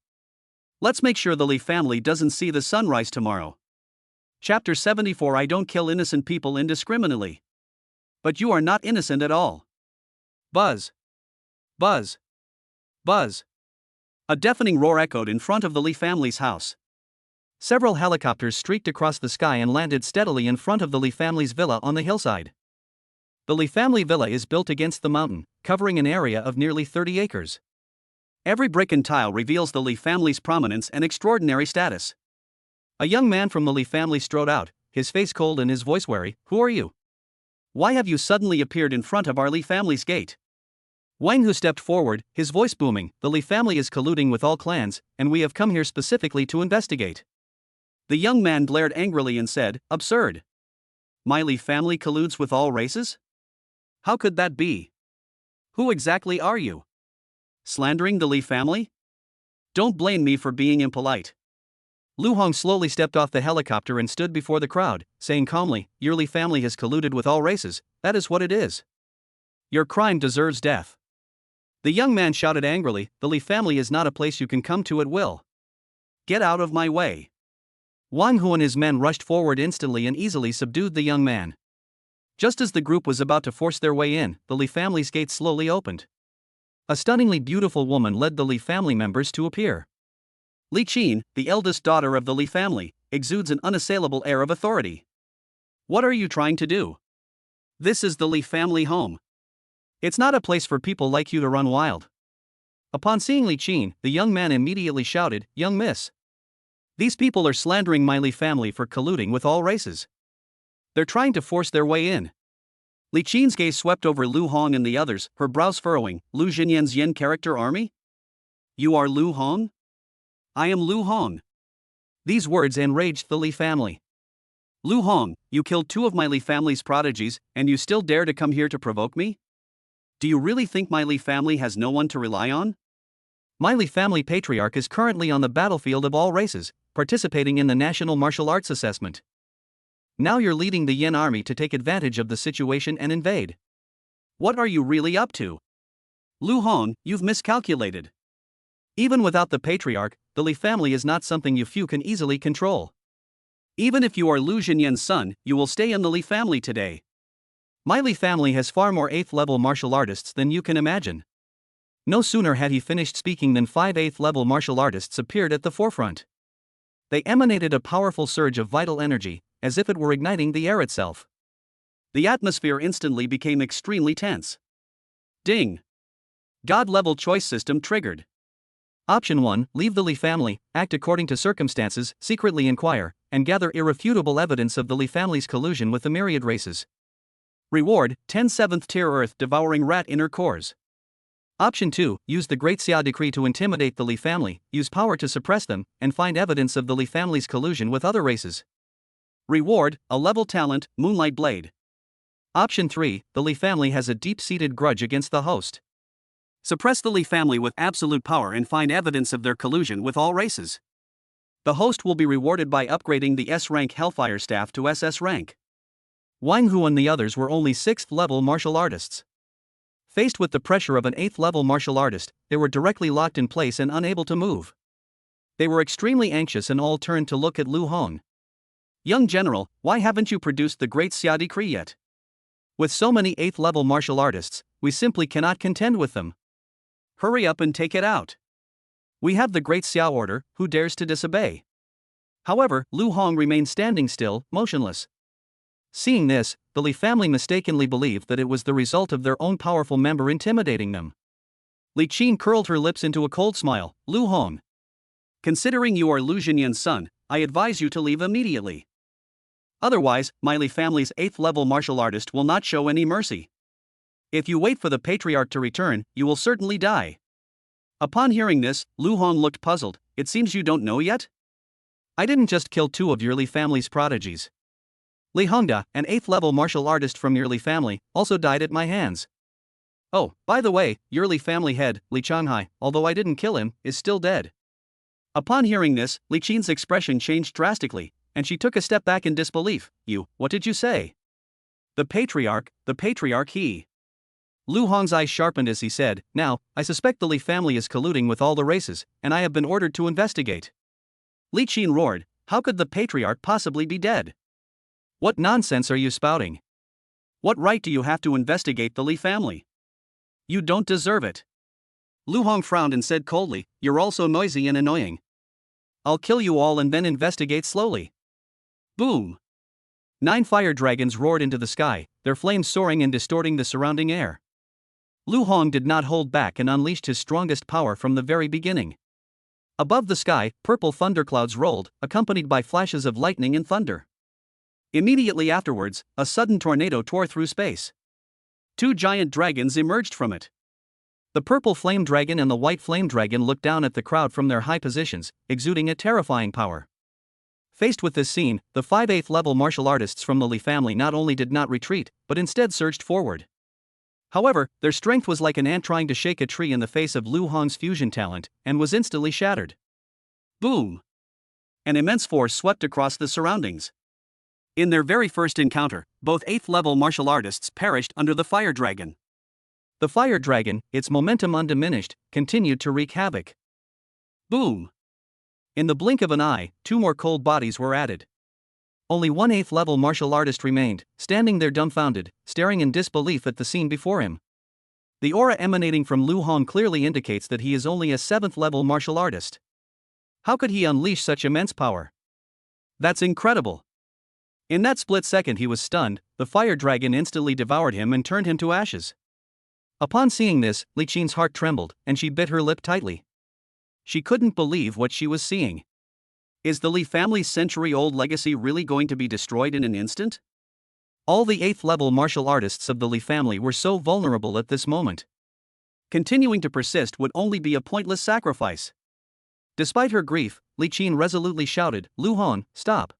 [SPEAKER 1] Let's make sure the Li family doesn't see the sunrise tomorrow. Chapter 74. I don't kill innocent people indiscriminately. But you are not innocent at all. Buzz. Buzz. Buzz. A deafening roar echoed in front of the Li family's house. Several helicopters streaked across the sky and landed steadily in front of the Li family's villa on the hillside. The Li family villa is built against the mountain, covering an area of nearly 30 acres. Every brick and tile reveals the Li family's prominence and extraordinary status. A young man from the Li family strode out, his face cold and his voice wary. Who are you? Why have you suddenly appeared in front of our Li family's gate? Wang Hu stepped forward, his voice booming. The Li family is colluding with all clans, and we have come here specifically to investigate. The young man glared angrily and said, absurd. My Li family colludes with all races? How could that be? Who exactly are you? Slandering the Li family? Don't blame me for being impolite. Lu Hong slowly stepped off the helicopter and stood before the crowd, saying calmly, your Li family has colluded with all races, that is what it is. Your crime deserves death. The young man shouted angrily, the Li family is not a place you can come to at will. Get out of my way. Wang Hu and his men rushed forward instantly and easily subdued the young man. Just as the group was about to force their way in, the Li family's gate slowly opened. A stunningly beautiful woman led the Li family members to appear. Li Qin, the eldest daughter of the Li family, exudes an unassailable air of authority. What are you trying to do? This is the Li family home. It's not a place for people like you to run wild. Upon seeing Li Qin, the young man immediately shouted, young miss. These people are slandering my Li family for colluding with all races. They're trying to force their way in. Li Qin's gaze swept over Lu Hong and the others, her brows furrowing. Lu Jinyan's Yen character army? You are Lu Hong? I am Lu Hong. These words enraged the Li family. Lu Hong, you killed two of my Li family's prodigies, and you still dare to come here to provoke me? Do you really think my Li family has no one to rely on? My Li family patriarch is currently on the battlefield of all races, participating in the National Martial Arts Assessment. Now you're leading the Yen army to take advantage of the situation and invade. What are you really up to? Lu Hong, you've miscalculated. Even without the patriarch, the Li family is not something you few can easily control. Even if you are Lu Jinyan's son, you will stay in the Li family today. My Li family has far more 8th level martial artists than you can imagine. No sooner had he finished speaking than 5 8th level martial artists appeared at the forefront. They emanated a powerful surge of vital energy, as if it were igniting the air itself. The atmosphere instantly became extremely tense. Ding! God-level choice system triggered. Option 1, leave the Li family, act according to circumstances, secretly inquire, and gather irrefutable evidence of the Li family's collusion with the myriad races. Reward, 10 7th tier Earth devouring rat inner cores. Option 2, use the Great Xia Decree to intimidate the Li family, use power to suppress them, and find evidence of the Li family's collusion with other races. Reward, a level talent, Moonlight Blade. Option 3, the Li family has a deep-seated grudge against the host. Suppress the Li family with absolute power and find evidence of their collusion with all races. The host will be rewarded by upgrading the S-rank Hellfire Staff to SS rank. Wang Hu and the others were only 6th level martial artists. Faced with the pressure of an 8th level martial artist, they were directly locked in place and unable to move. They were extremely anxious and all turned to look at Lu Hong. Young general, why haven't you produced the Great Xia Decree yet? With so many 8th level martial artists, we simply cannot contend with them. Hurry up and take it out. We have the Great Xia Order, who dares to disobey? However, Lu Hong remained standing still, motionless. Seeing this, the Li family mistakenly believed that it was the result of their own powerful member intimidating them. Li Qin curled her lips into a cold smile. Lu Hong, considering you are Lu Jinyan's son, I advise you to leave immediately. Otherwise, my Li family's 8th level martial artist will not show any mercy. If you wait for the patriarch to return, you will certainly die. Upon hearing this, Lu Hong looked puzzled. It seems you don't know yet? I didn't just kill 2 of your Li family's prodigies. Li Hongda, an 8th level martial artist from your Li family, also died at my hands. Oh, by the way, your Li family head, Li Changhai, although I didn't kill him, is still dead. Upon hearing this, Li Qin's expression changed drastically, and she took a step back in disbelief. What did you say? The patriarch, he. Lu Hong's eyes sharpened as he said, now, I suspect the Li family is colluding with all the races, and I have been ordered to investigate. Li Qin roared, how could the patriarch possibly be dead? What nonsense are you spouting? What right do you have to investigate the Li family? You don't deserve it. Lu Hong frowned and said coldly, you're all so noisy and annoying. I'll kill you all and then investigate slowly. Boom! 9 fire dragons roared into the sky, their flames soaring and distorting the surrounding air. Lu Hong did not hold back and unleashed his strongest power from the very beginning. Above the sky, purple thunderclouds rolled, accompanied by flashes of lightning and thunder. Immediately afterwards, a sudden tornado tore through space. 2 giant dragons emerged from it. The purple flame dragon and the white flame dragon looked down at the crowd from their high positions, exuding a terrifying power. Faced with this scene, the 5 8th level martial artists from the Li family not only did not retreat, but instead surged forward. However, their strength was like an ant trying to shake a tree in the face of Lu Hong's fusion talent, and was instantly shattered. Boom! An immense force swept across the surroundings. In their very first encounter, both 8th level martial artists perished under the fire dragon. The fire dragon, its momentum undiminished, continued to wreak havoc. Boom! In the blink of an eye, 2 more cold bodies were added. Only 1 8th level martial artist remained, standing there dumbfounded, staring in disbelief at the scene before him. The aura emanating from Lu Hong clearly indicates that he is only a 7th level martial artist. How could he unleash such immense power? That's incredible! In that split second he was stunned, the fire dragon instantly devoured him and turned him to ashes. Upon seeing this, Li Qin's heart trembled, and she bit her lip tightly. She couldn't believe what she was seeing. Is the Li family's century-old legacy really going to be destroyed in an instant? All the 8th level martial artists of the Li family were so vulnerable at this moment. Continuing to persist would only be a pointless sacrifice. Despite her grief, Li Qin resolutely shouted, Lu Hong, stop.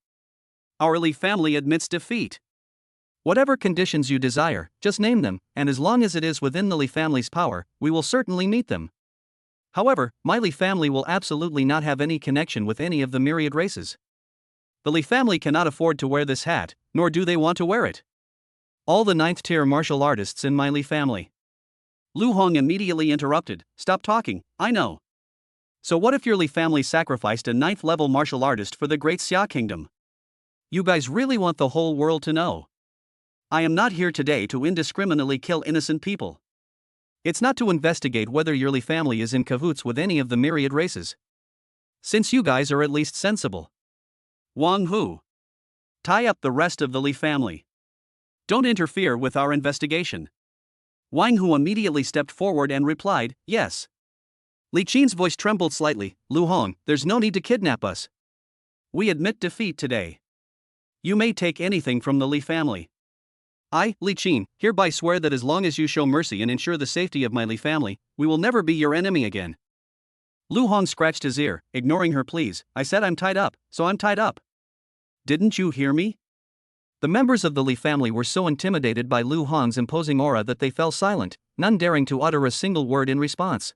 [SPEAKER 1] Our Li family admits defeat. Whatever conditions you desire, just name them, and as long as it is within the Li family's power, we will certainly meet them. However, my Li family will absolutely not have any connection with any of the myriad races. The Li family cannot afford to wear this hat, nor do they want to wear it. All the 9th tier martial artists in my Li family. Lu Hong immediately interrupted, stop talking, I know. So what if your Li family sacrificed a 9th level martial artist for the Great Xia Kingdom? You guys really want the whole world to know? I am not here today to indiscriminately kill innocent people. It's not to investigate whether your Li family is in cahoots with any of the myriad races. Since you guys are at least sensible. Wang Hu. Tie up the rest of the Li family. Don't interfere with our investigation. Wang Hu immediately stepped forward and replied, yes. Li Qin's voice trembled slightly, Lu Hong, there's no need to kidnap us. We admit defeat today. You may take anything from the Li family. I, Li Qin, hereby swear that as long as you show mercy and ensure the safety of my Li family, we will never be your enemy again. Lu Hong scratched his ear, ignoring her pleas. I said I'm tied up, so I'm tied up. Didn't you hear me? The members of the Li family were so intimidated by Lu Hong's imposing aura that they fell silent, none daring to utter a single word in response.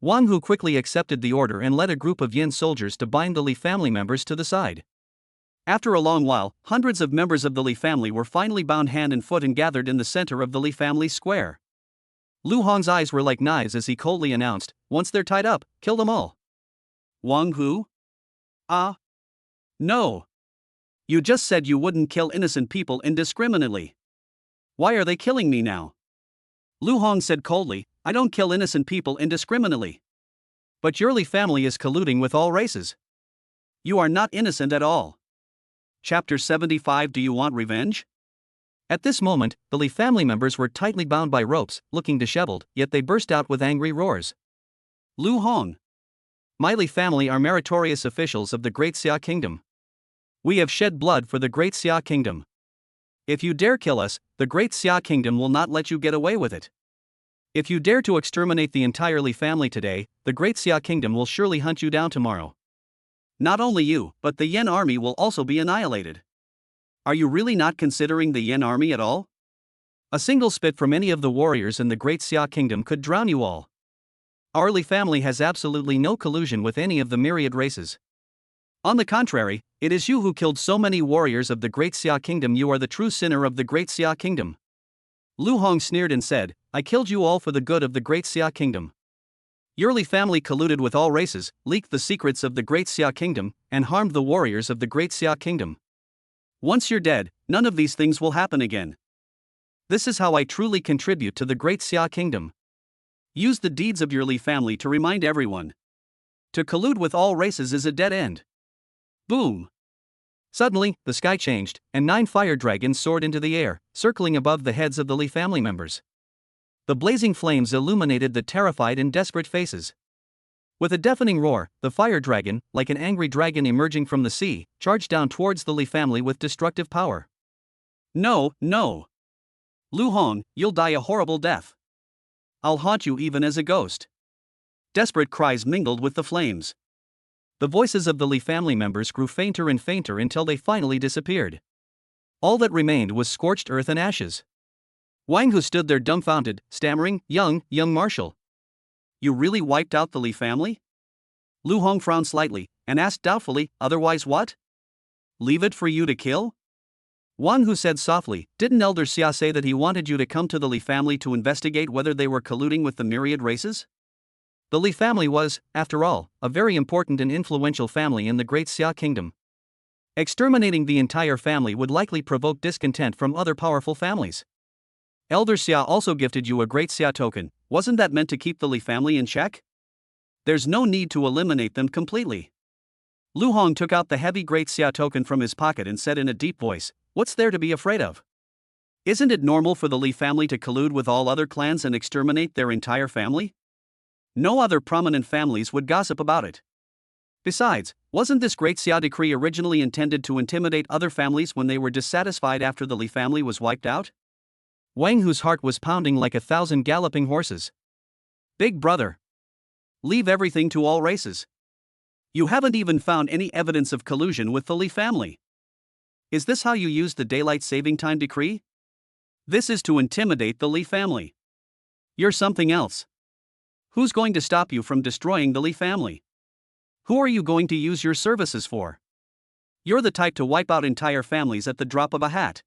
[SPEAKER 1] Wang Hu quickly accepted the order and led a group of Yin soldiers to bind the Li family members to the side. After a long while, hundreds of members of the Li family were finally bound hand and foot and gathered in the center of the Li family square. Lu Hong's eyes were like knives as he coldly announced, once they're tied up, kill them all. Wang Hu? No. You just said you wouldn't kill innocent people indiscriminately. Why are they killing me now? Lu Hong said coldly, I don't kill innocent people indiscriminately. But your Li family is colluding with all races. You are not innocent at all. Chapter 75. Do you want revenge? At this moment, the Li family members were tightly bound by ropes, looking disheveled, yet they burst out with angry roars. Lu Hong. My Li family are meritorious officials of the Great Xia Kingdom. We have shed blood for the Great Xia Kingdom. If you dare kill us, the Great Xia Kingdom will not let you get away with it. If you dare to exterminate the entire Li family today, the Great Xia Kingdom will surely hunt you down tomorrow. Not only you, but the Yen army will also be annihilated. Are you really not considering the Yen army at all? A single spit from any of the warriors in the Great Xia Kingdom could drown you all. Our Li family has absolutely no collusion with any of the myriad races. On the contrary, it is you who killed so many warriors of the Great Xia Kingdom. You are the true sinner of the Great Xia Kingdom. Lu Hong sneered and said, I killed you all for the good of the Great Xia Kingdom. Your Li family colluded with all races, leaked the secrets of the Great Xia Kingdom, and harmed the warriors of the Great Xia Kingdom. Once you're dead, none of these things will happen again. This is how I truly contribute to the Great Xia Kingdom. Use the deeds of your Li family to remind everyone. To collude with all races is a dead end. Boom! Suddenly, the sky changed, and 9 fire dragons soared into the air, circling above the heads of the Li family members. The blazing flames illuminated the terrified and desperate faces. With a deafening roar, the fire dragon, like an angry dragon emerging from the sea, charged down towards the Li family with destructive power. No, no! Lu Hong, you'll die a horrible death. I'll haunt you even as a ghost. Desperate cries mingled with the flames. The voices of the Li family members grew fainter and fainter until they finally disappeared. All that remained was scorched earth and ashes. Wang Hu stood there dumbfounded, stammering, young Marshal. You really wiped out the Li family? Lu Hong frowned slightly, and asked doubtfully, otherwise what? Leave it for you to kill? Wang Hu said softly, didn't Elder Xia say that he wanted you to come to the Li family to investigate whether they were colluding with the myriad races? The Li family was, after all, a very important and influential family in the Great Xia Kingdom. Exterminating the entire family would likely provoke discontent from other powerful families. Elder Xia also gifted you a Great Xia token, wasn't that meant to keep the Li family in check? There's no need to eliminate them completely. Lu Hong took out the heavy Great Xia token from his pocket and said in a deep voice, what's there to be afraid of? Isn't it normal for the Li family to collude with all other clans and exterminate their entire family? No other prominent families would gossip about it. Besides, wasn't this Great Xia decree originally intended to intimidate other families when they were dissatisfied after the Li family was wiped out? Wang Hu's heart was pounding like 1,000 galloping horses. Big brother. Leave everything to all races. You haven't even found any evidence of collusion with the Li family. Is this how you use the daylight saving time decree? This is to intimidate the Li family. You're something else. Who's going to stop you from destroying the Li family? Who are you going to use your services for? You're the type to wipe out entire families at the drop of a hat.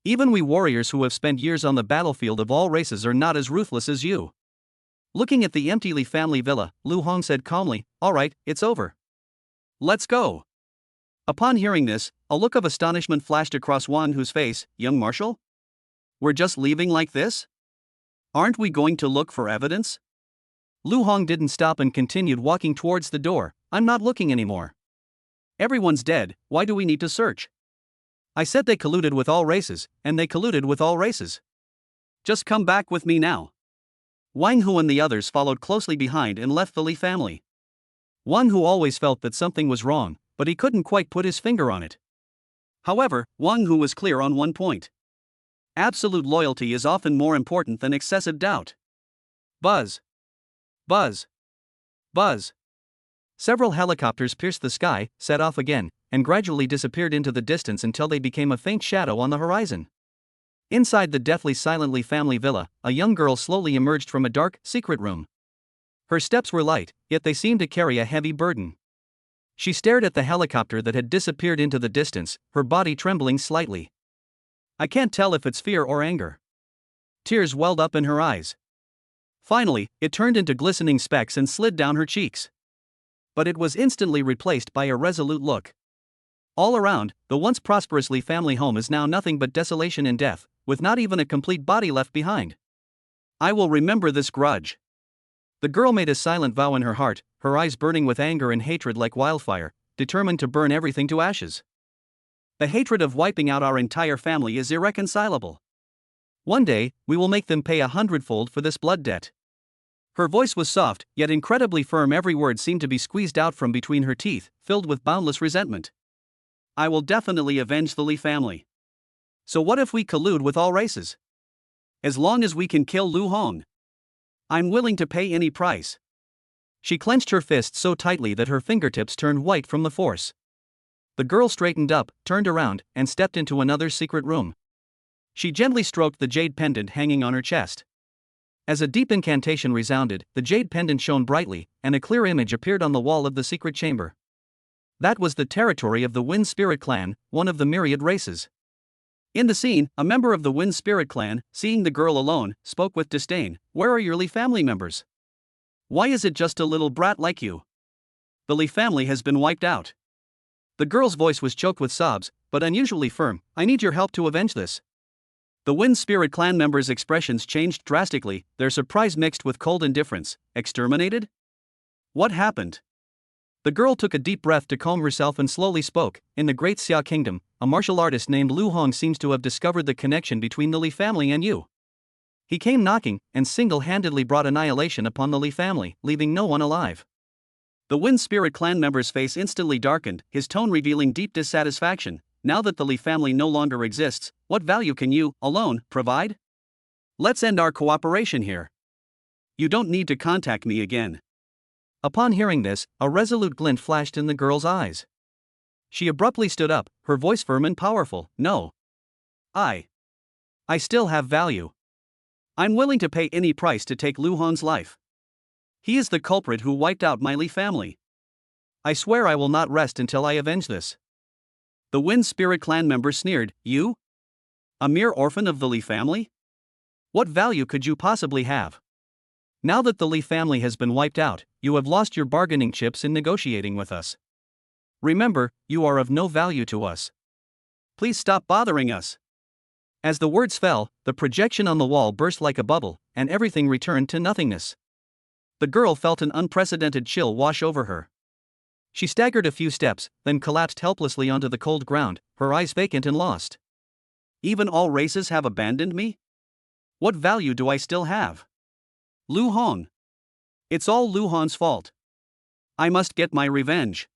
[SPEAKER 1] Even we warriors who have spent years on the battlefield of all races are not as ruthless as you. Looking at the empty Li family villa, Lu Hong said calmly, all right, it's over. Let's go. Upon hearing this, a look of astonishment flashed across Wang Hu's face. Young Marshal? We're just leaving like this? Aren't we going to look for evidence? Lu Hong didn't stop and continued walking towards the door. I'm not looking anymore. Everyone's dead, why do we need to search? I said they colluded with all races, and they colluded with all races. Just come back with me now. Wang Hu and the others followed closely behind and left the Li family. Wang Hu always felt that something was wrong, but he couldn't quite put his finger on it. However, Wang Hu was clear on one point. Absolute loyalty is often more important than excessive doubt. Buzz. Buzz. Buzz. Several helicopters pierced the sky, set off again, and gradually disappeared into the distance until they became a faint shadow on the horizon. Inside the deathly silent Li family villa, a young girl slowly emerged from a dark, secret room. Her steps were light, yet they seemed to carry a heavy burden. She stared at the helicopter that had disappeared into the distance, her body trembling slightly. I can't tell if it's fear or anger. Tears welled up in her eyes. Finally, it turned into glistening specks and slid down her cheeks. But it was instantly replaced by a resolute look. All around, the once prosperous Li family home is now nothing but desolation and death, with not even a complete body left behind. I will remember this grudge. The girl made a silent vow in her heart, her eyes burning with anger and hatred like wildfire. determined to burn everything to ashes. The hatred of wiping out our entire family is irreconcilable. One day, we will make them pay 100-fold for this blood debt. Her voice was soft, yet incredibly firm. Every word seemed to be squeezed out from between her teeth, filled with boundless resentment. I will definitely avenge the Lee family. So what if we collude with all races? As long as we can kill Lu Hong. I'm willing to pay any price. She clenched her fists so tightly that her fingertips turned white from the force. The girl straightened up, turned around, and stepped into another secret room. She gently stroked the jade pendant hanging on her chest. As a deep incantation resounded, the jade pendant shone brightly, and a clear image appeared on the wall of the secret chamber. That was the territory of the Wind Spirit Clan, one of the myriad races. In the scene, a member of the Wind Spirit Clan, seeing the girl alone, spoke with disdain. Where are your Lee family members? Why is it just a little brat like you? The Lee family has been wiped out. The girl's voice was choked with sobs, but unusually firm. I need your help to avenge this. The Wind Spirit Clan members' expressions changed drastically, their surprise mixed with cold indifference. Exterminated? What happened? The girl took a deep breath to calm herself and slowly spoke. In the Great Xia Kingdom, a martial artist named Lu Hong seems to have discovered the connection between the Li family and you. He came knocking and single-handedly brought annihilation upon the Li family, leaving no one alive. The Wind Spirit Clan member's face instantly darkened, his tone revealing deep dissatisfaction. Now that the Li family no longer exists, what value can you, alone, provide? Let's end our cooperation here. You don't need to contact me again. Upon hearing this, a resolute glint flashed in the girl's eyes. She abruptly stood up, her voice firm and powerful. No. I still have value. I'm willing to pay any price to take Lu Hong's life. He is the culprit who wiped out my Li family. I swear I will not rest until I avenge this. The Wind Spirit Clan member sneered. You? A mere orphan of the Li family? What value could you possibly have? Now that the Li family has been wiped out, you have lost your bargaining chips in negotiating with us. Remember, you are of no value to us. Please stop bothering us. As the words fell, the projection on the wall burst like a bubble, and everything returned to nothingness. The girl felt an unprecedented chill wash over her. She staggered a few steps, then collapsed helplessly onto the cold ground, her eyes vacant and lost. Even all races have abandoned me? What value do I still have? Lu Hong. It's all Lu Hong's fault. I must get my revenge.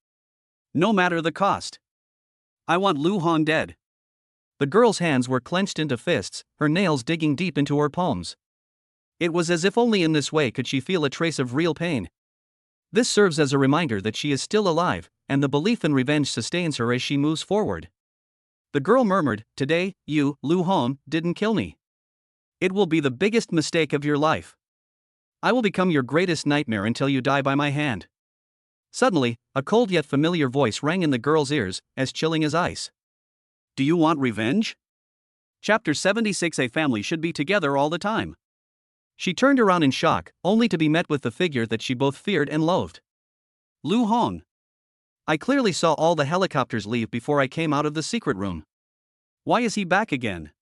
[SPEAKER 1] No matter the cost. I want Lu Hong dead. The girl's hands were clenched into fists, her nails digging deep into her palms. It was as if only in this way could she feel a trace of real pain. This serves as a reminder that she is still alive, and the belief in revenge sustains her as she moves forward. The girl murmured, "Today, you, Lu Hong, didn't kill me. It will be the biggest mistake of your life. I will become your greatest nightmare until you die by my hand." Suddenly, a cold yet familiar voice rang in the girl's ears, as chilling as ice. Do you want revenge? Chapter 76. A family should be together all the time. She turned around in shock, only to be met with the figure that she both feared and loathed. Lu Hong. I clearly saw all the helicopters leave before I came out of the secret room. Why is he back again?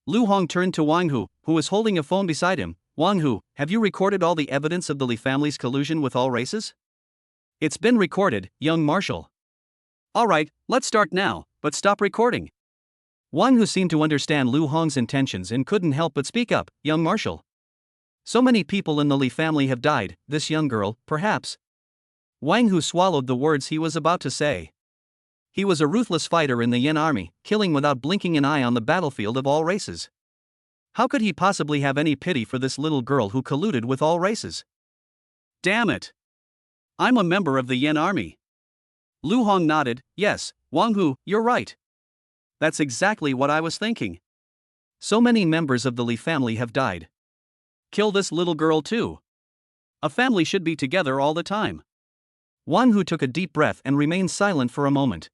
[SPEAKER 1] Lu Hong turned to Wang Hu, who was holding a phone beside him. Wang Hu, have you recorded all the evidence of the Li family's collusion with all races? It's been recorded, young marshal. Alright, let's start now, but stop recording. Wang Hu seemed to understand Lu Hong's intentions and couldn't help but speak up. Young marshal. So many people in the Li family have died, this young girl, perhaps. Wang Hu swallowed the words he was about to say. He was a ruthless fighter in the Yin army, killing without blinking an eye on the battlefield of all races. How could he possibly have any pity for this little girl who colluded with all races? Damn it! I'm a member of the Yin army. Lu Hong nodded. Yes, Wang Hu, you're right. That's exactly what I was thinking. So many members of the Li family have died. Kill this little girl too. A family should be together all the time. Wang Hu took a deep breath and remained silent for a moment.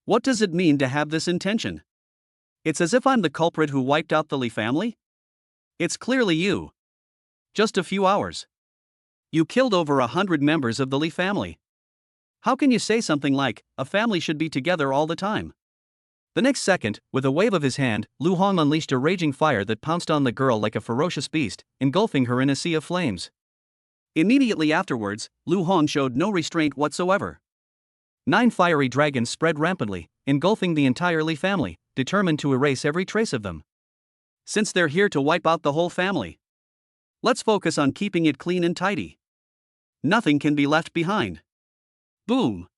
[SPEAKER 1] What does it mean to have this intention? It's as if I'm the culprit who wiped out the Li family? It's clearly you. Just a few hours. You killed over 100 members of the Li family. How can you say something like, a family should be together all the time? The next second, with a wave of his hand, Lu Hong unleashed a raging fire that pounced on the girl like a ferocious beast, engulfing her in a sea of flames. Immediately afterwards, Lu Hong showed no restraint whatsoever. 9 fiery dragons spread rampantly, engulfing the entire Li family, determined to erase every trace of them. Since they're here to wipe out the whole family, let's focus on keeping it clean and tidy. Nothing can be left behind. Boom!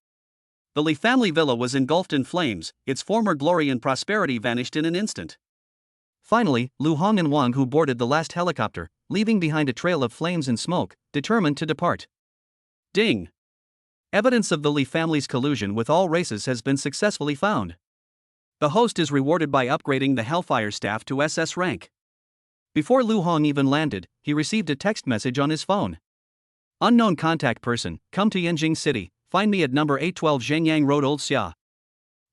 [SPEAKER 1] The Li family villa was engulfed in flames, its former glory and prosperity vanished in an instant. Finally, Lu Hong and Wang Hu boarded the last helicopter, leaving behind a trail of flames and smoke, determined to depart. Ding! Evidence of the Li family's collusion with all races has been successfully found. The host is rewarded by upgrading the Hellfire staff to SS rank. Before Lu Hong even landed, he received a text message on his phone. Unknown contact person, come to Yanjing City, find me at number 812 Zhengyang Road Old Xia.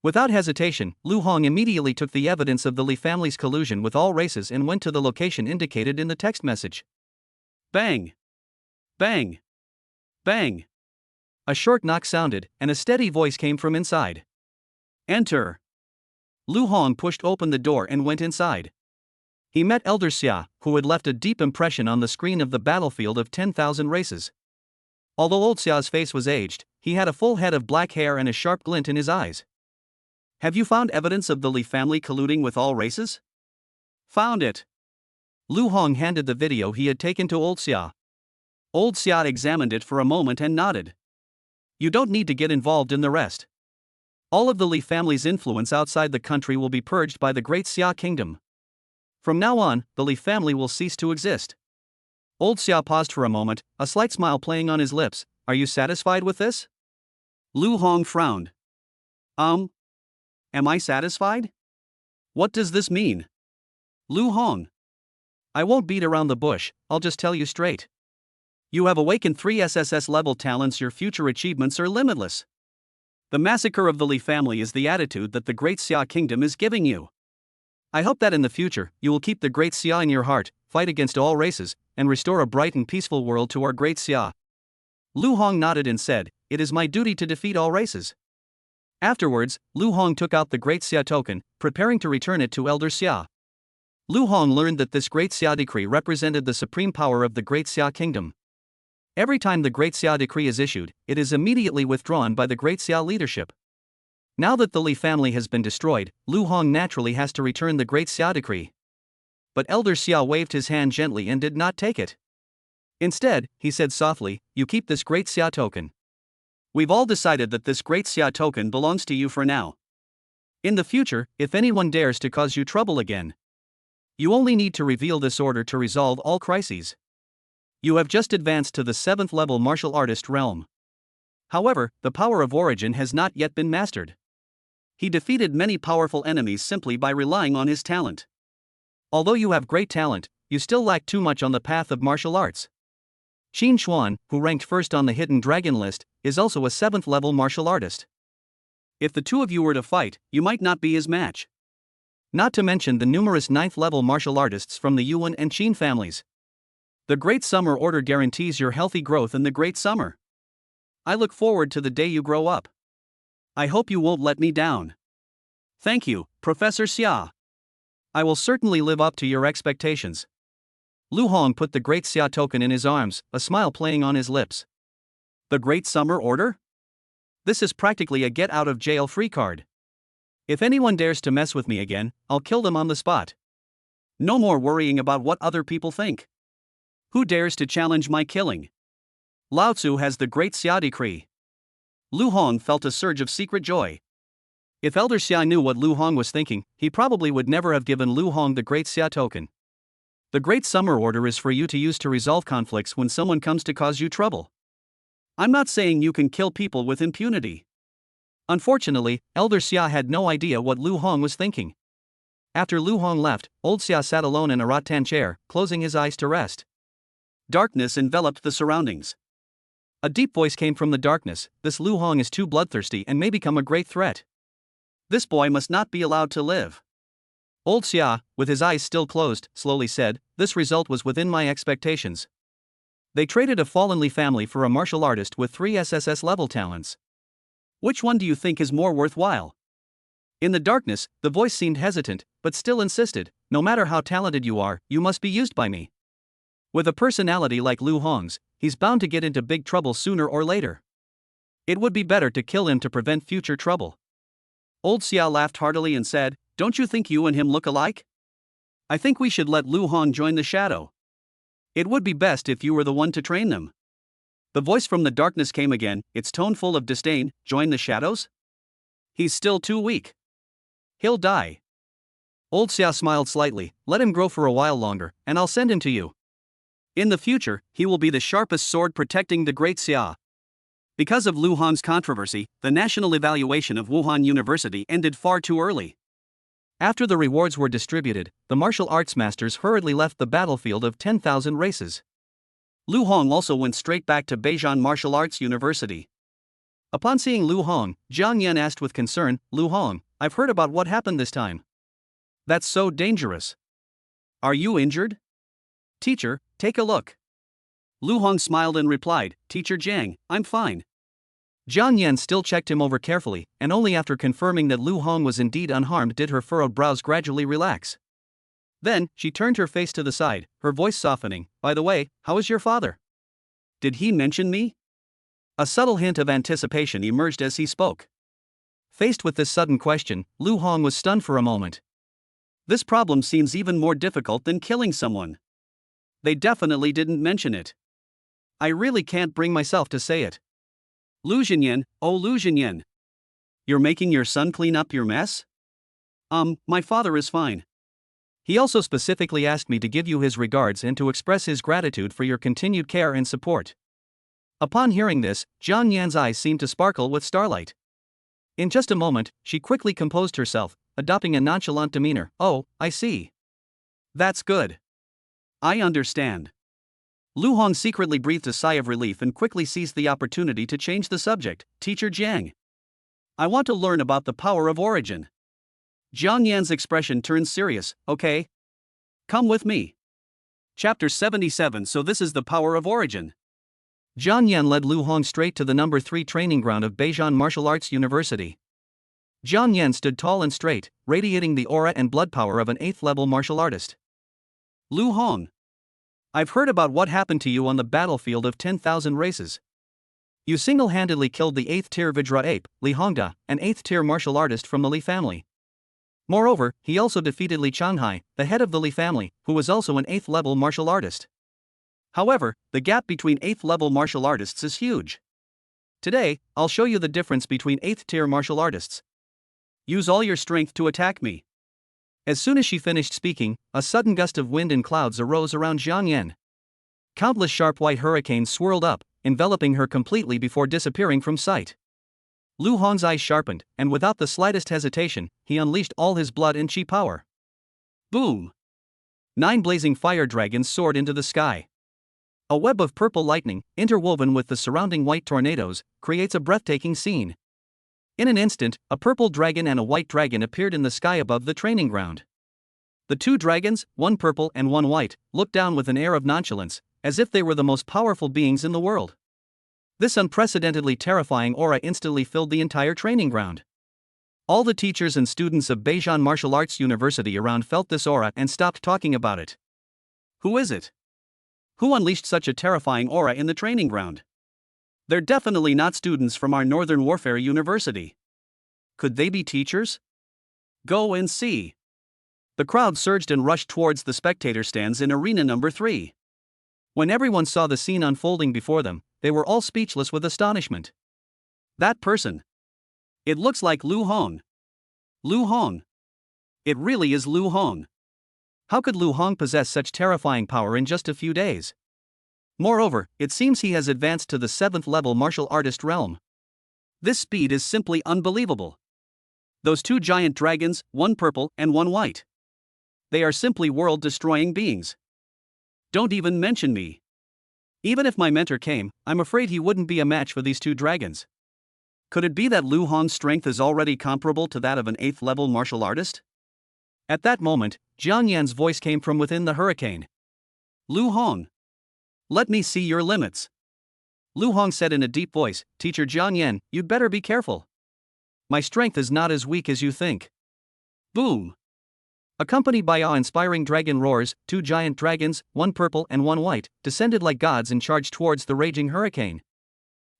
[SPEAKER 1] Without hesitation, Lu Hong immediately took the evidence of the Li family's collusion with all races and went to the location indicated in the text message. Bang! Bang! Bang! A short knock sounded, and a steady voice came from inside. Enter! Lu Hong pushed open the door and went inside. He met Elder Xia, who had left a deep impression on the screen of the battlefield of 10,000 races. Although old Xia's face was aged, he had a full head of black hair and a sharp glint in his eyes. Have you found evidence of the Li family colluding with all races? Found it. Lu Hong handed the video he had taken to old Xia. Old Xia examined it for a moment and nodded. You don't need to get involved in the rest. All of the Li family's influence outside the country will be purged by the Great Xia Kingdom. From now on, the Li family will cease to exist. Old Xia paused for a moment, a slight smile playing on his lips. Are you satisfied with this? Lu Hong frowned. Am I satisfied? What does this mean? Lu Hong. I won't beat around the bush, I'll just tell you straight. You have awakened 3 SSS level talents, your future achievements are limitless. The massacre of the Li family is the attitude that the Great Xia Kingdom is giving you. I hope that in the future, you will keep the Great Xia in your heart, fight against all races, and restore a bright and peaceful world to our Great Xia. Lu Hong nodded and said, it is my duty to defeat all races. Afterwards, Lu Hong took out the Great Xia token, preparing to return it to Elder Xia. Lu Hong learned that this Great Xia decree represented the supreme power of the Great Xia Kingdom. Every time the Great Xia decree is issued, it is immediately withdrawn by the Great Xia leadership. Now that the Li family has been destroyed, Lu Hong naturally has to return the Great Xia decree. But Elder Xia waved his hand gently and did not take it. Instead, he said softly, you keep this Great Xia token. We've all decided that this Great Xia token belongs to you for now. In the future, if anyone dares to cause you trouble again, you only need to reveal this order to resolve all crises. You have just advanced to the 7th level martial artist realm. However, the power of origin has not yet been mastered. He defeated many powerful enemies simply by relying on his talent. Although you have great talent, you still lack too much on the path of martial arts. Qin Xuan, who ranked first on the hidden dragon list, is also a 7th level martial artist. If the two of you were to fight, you might not be his match. Not to mention the numerous 9th level martial artists from the Yuan and Qin families. The Great Summer Order guarantees your healthy growth in the Great Summer. I look forward to the day you grow up. I hope you won't let me down. Thank you, Professor Xia. I will certainly live up to your expectations. Lu Hong put the Great Xia token in his arms, a smile playing on his lips. The Great Summer Order? This is practically a get-out-of-jail-free card. If anyone dares to mess with me again, I'll kill them on the spot. No more worrying about what other people think. Who dares to challenge my killing? Lao Tzu has the Great Xia decree. Lu Hong felt a surge of secret joy. If Elder Xia knew what Lu Hong was thinking, he probably would never have given Lu Hong the Great Xia token. The Great Summer Order is for you to use to resolve conflicts when someone comes to cause you trouble. I'm not saying you can kill people with impunity. Unfortunately, Elder Xia had no idea what Lu Hong was thinking. After Lu Hong left, old Xia sat alone in a rattan chair, closing his eyes to rest. Darkness enveloped the surroundings. A deep voice came from the darkness, this Lu Hong is too bloodthirsty and may become a great threat. This boy must not be allowed to live. Old Xia, with his eyes still closed, slowly said, this result was within my expectations. They traded a fallen Li family for a martial artist with 3 SSS level talents. Which one do you think is more worthwhile? In the darkness, the voice seemed hesitant, but still insisted, no matter how talented you are, you must be used by me. With a personality like Lu Hong's, he's bound to get into big trouble sooner or later. It would be better to kill him to prevent future trouble. Old Xia laughed heartily and said, "Don't you think you and him look alike? I think we should let Lu Hong join the shadow. It would be best if you were the one to train them." The voice from the darkness came again, its tone full of disdain. "Join the shadows? He's still too weak. He'll die." Old Xia smiled slightly. "Let him grow for a while longer, and I'll send him to you. In the future, he will be the sharpest sword protecting the great Xia." Because of Lu Hong's controversy, the national evaluation of Wuhan University ended far too early. After the rewards were distributed, the martial arts masters hurriedly left the battlefield of 10,000 races. Lu Hong also went straight back to Beijing Martial Arts University. Upon seeing Lu Hong, Jiang Yan asked with concern, "Lu Hong, I've heard about what happened this time. That's so dangerous. Are you injured?" "Teacher, take a look." Lu Hong smiled and replied, "Teacher Jiang, I'm fine." Jiang Yan still checked him over carefully, and only after confirming that Lu Hong was indeed unharmed did her furrowed brows gradually relax. Then, she turned her face to the side, her voice softening. "By the way, how is your father? Did he mention me?" A subtle hint of anticipation emerged as he spoke. Faced with this sudden question, Lu Hong was stunned for a moment. This problem seems even more difficult than killing someone. They definitely didn't mention it. I really can't bring myself to say it. Lu Zhenyan, oh Lu Zhenyan. You're making your son clean up your mess? My father is fine. He also specifically asked me to give you his regards and to express his gratitude for your continued care and support. Upon hearing this, Jiang Yan's eyes seemed to sparkle with starlight. In just a moment, she quickly composed herself, adopting a nonchalant demeanor. "Oh, I see. That's good. I understand." Lu Hong secretly breathed a sigh of relief and quickly seized the opportunity to change the subject. "Teacher Jiang, I want to learn about the power of origin." Jiang Yan's expression turned serious. "Okay. Come with me." Chapter 77. So this is the power of origin. Jiang Yan led Lu Hong straight to the number 3 training ground of Beijing Martial Arts University. Jiang Yan stood tall and straight, radiating the aura and blood power of an 8th-level martial artist. "Lu Hong, I've heard about what happened to you on the battlefield of 10,000 races. You single-handedly killed the 8th-tier Vajra ape, Li Hongda, an 8th-tier martial artist from the Li family. Moreover, he also defeated Li Changhai, the head of the Li family, who was also an 8th-level martial artist. However, the gap between 8th-level martial artists is huge. Today, I'll show you the difference between 8th-tier martial artists. Use all your strength to attack me." As soon as she finished speaking, a sudden gust of wind and clouds arose around Jiang Yan. Countless sharp white hurricanes swirled up, enveloping her completely before disappearing from sight. Lu Hong's eyes sharpened, and without the slightest hesitation, he unleashed all his blood and chi power. Boom! 9 blazing fire dragons soared into the sky. A web of purple lightning, interwoven with the surrounding white tornadoes, creates a breathtaking scene. In an instant, a purple dragon and a white dragon appeared in the sky above the training ground. The 2 dragons, one purple and one white, looked down with an air of nonchalance, as if they were the most powerful beings in the world. This unprecedentedly terrifying aura instantly filled the entire training ground. All the teachers and students of Beijing Martial Arts University around felt this aura and stopped talking about it. Who is it? Who unleashed such a terrifying aura in the training ground? They're definitely not students from our Northern Warfare University. Could they be teachers? Go and see. The crowd surged and rushed towards the spectator stands in arena number 3. When everyone saw the scene unfolding before them, they were all speechless with astonishment. That person. It looks like Lu Hong. Lu Hong. It really is Lu Hong. How could Lu Hong possess such terrifying power in just a few days? Moreover, it seems he has advanced to the 7th-level martial artist realm. This speed is simply unbelievable. Those 2 giant dragons, one purple and one white. They are simply world-destroying beings. Don't even mention me. Even if my mentor came, I'm afraid he wouldn't be a match for these 2 dragons. Could it be that Lu Hong's strength is already comparable to that of an 8th-level martial artist? At that moment, Jiang Yan's voice came from within the hurricane. Lu Hong. Let me see your limits. Lu Hong said in a deep voice, Teacher Jiang Yan, you'd better be careful. My strength is not as weak as you think. Boom. Accompanied by awe-inspiring dragon roars, 2 giant dragons, one purple and one white, descended like gods and charged towards the raging hurricane.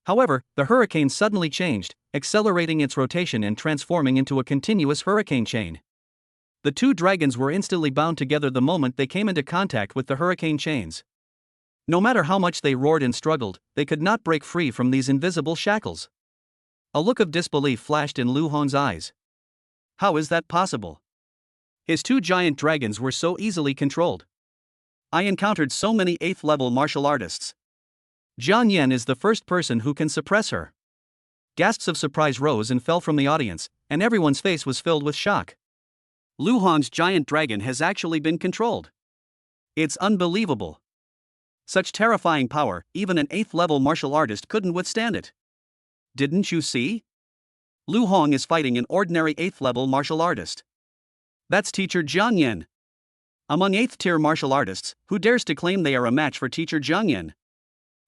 [SPEAKER 1] However, the hurricane suddenly changed, accelerating its rotation and transforming into a continuous hurricane chain. The two dragons were instantly bound together the moment they came into contact with the hurricane chains. No matter how much they roared and struggled, they could not break free from these invisible shackles. A look of disbelief flashed in Lu Hong's eyes. How is that possible? His two giant dragons were so easily controlled. I encountered so many 8th level martial artists. Jiang Yan is the first person who can suppress her. Gasps of surprise rose and fell from the audience, and everyone's face was filled with shock. Lu Hong's giant dragon has actually been controlled. It's unbelievable. Such terrifying power, even an 8th level martial artist couldn't withstand it. Didn't you see? Lu Hong is fighting an ordinary 8th level martial artist. That's teacher Jiang Yan. Among 8th tier martial artists, who dares to claim they are a match for teacher Jiang Yan?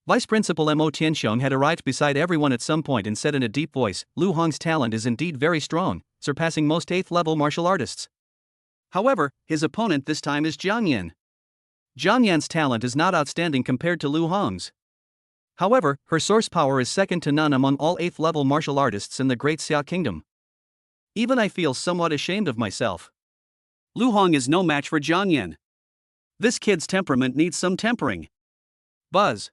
[SPEAKER 1] Vice Principal Mo Tianxiong had arrived beside everyone at some point and said in a deep voice, Lu Hong's talent is indeed very strong, surpassing most 8th level martial artists. However, his opponent this time is Jiang Yan. Jiang Yan's talent is not outstanding compared to Lu Hong's. However, her source power is second to none among all 8th level martial artists in the Great Xia Kingdom. Even I feel somewhat ashamed of myself. Lu Hong is no match for Jiang Yan. This kid's temperament needs some tempering. Buzz.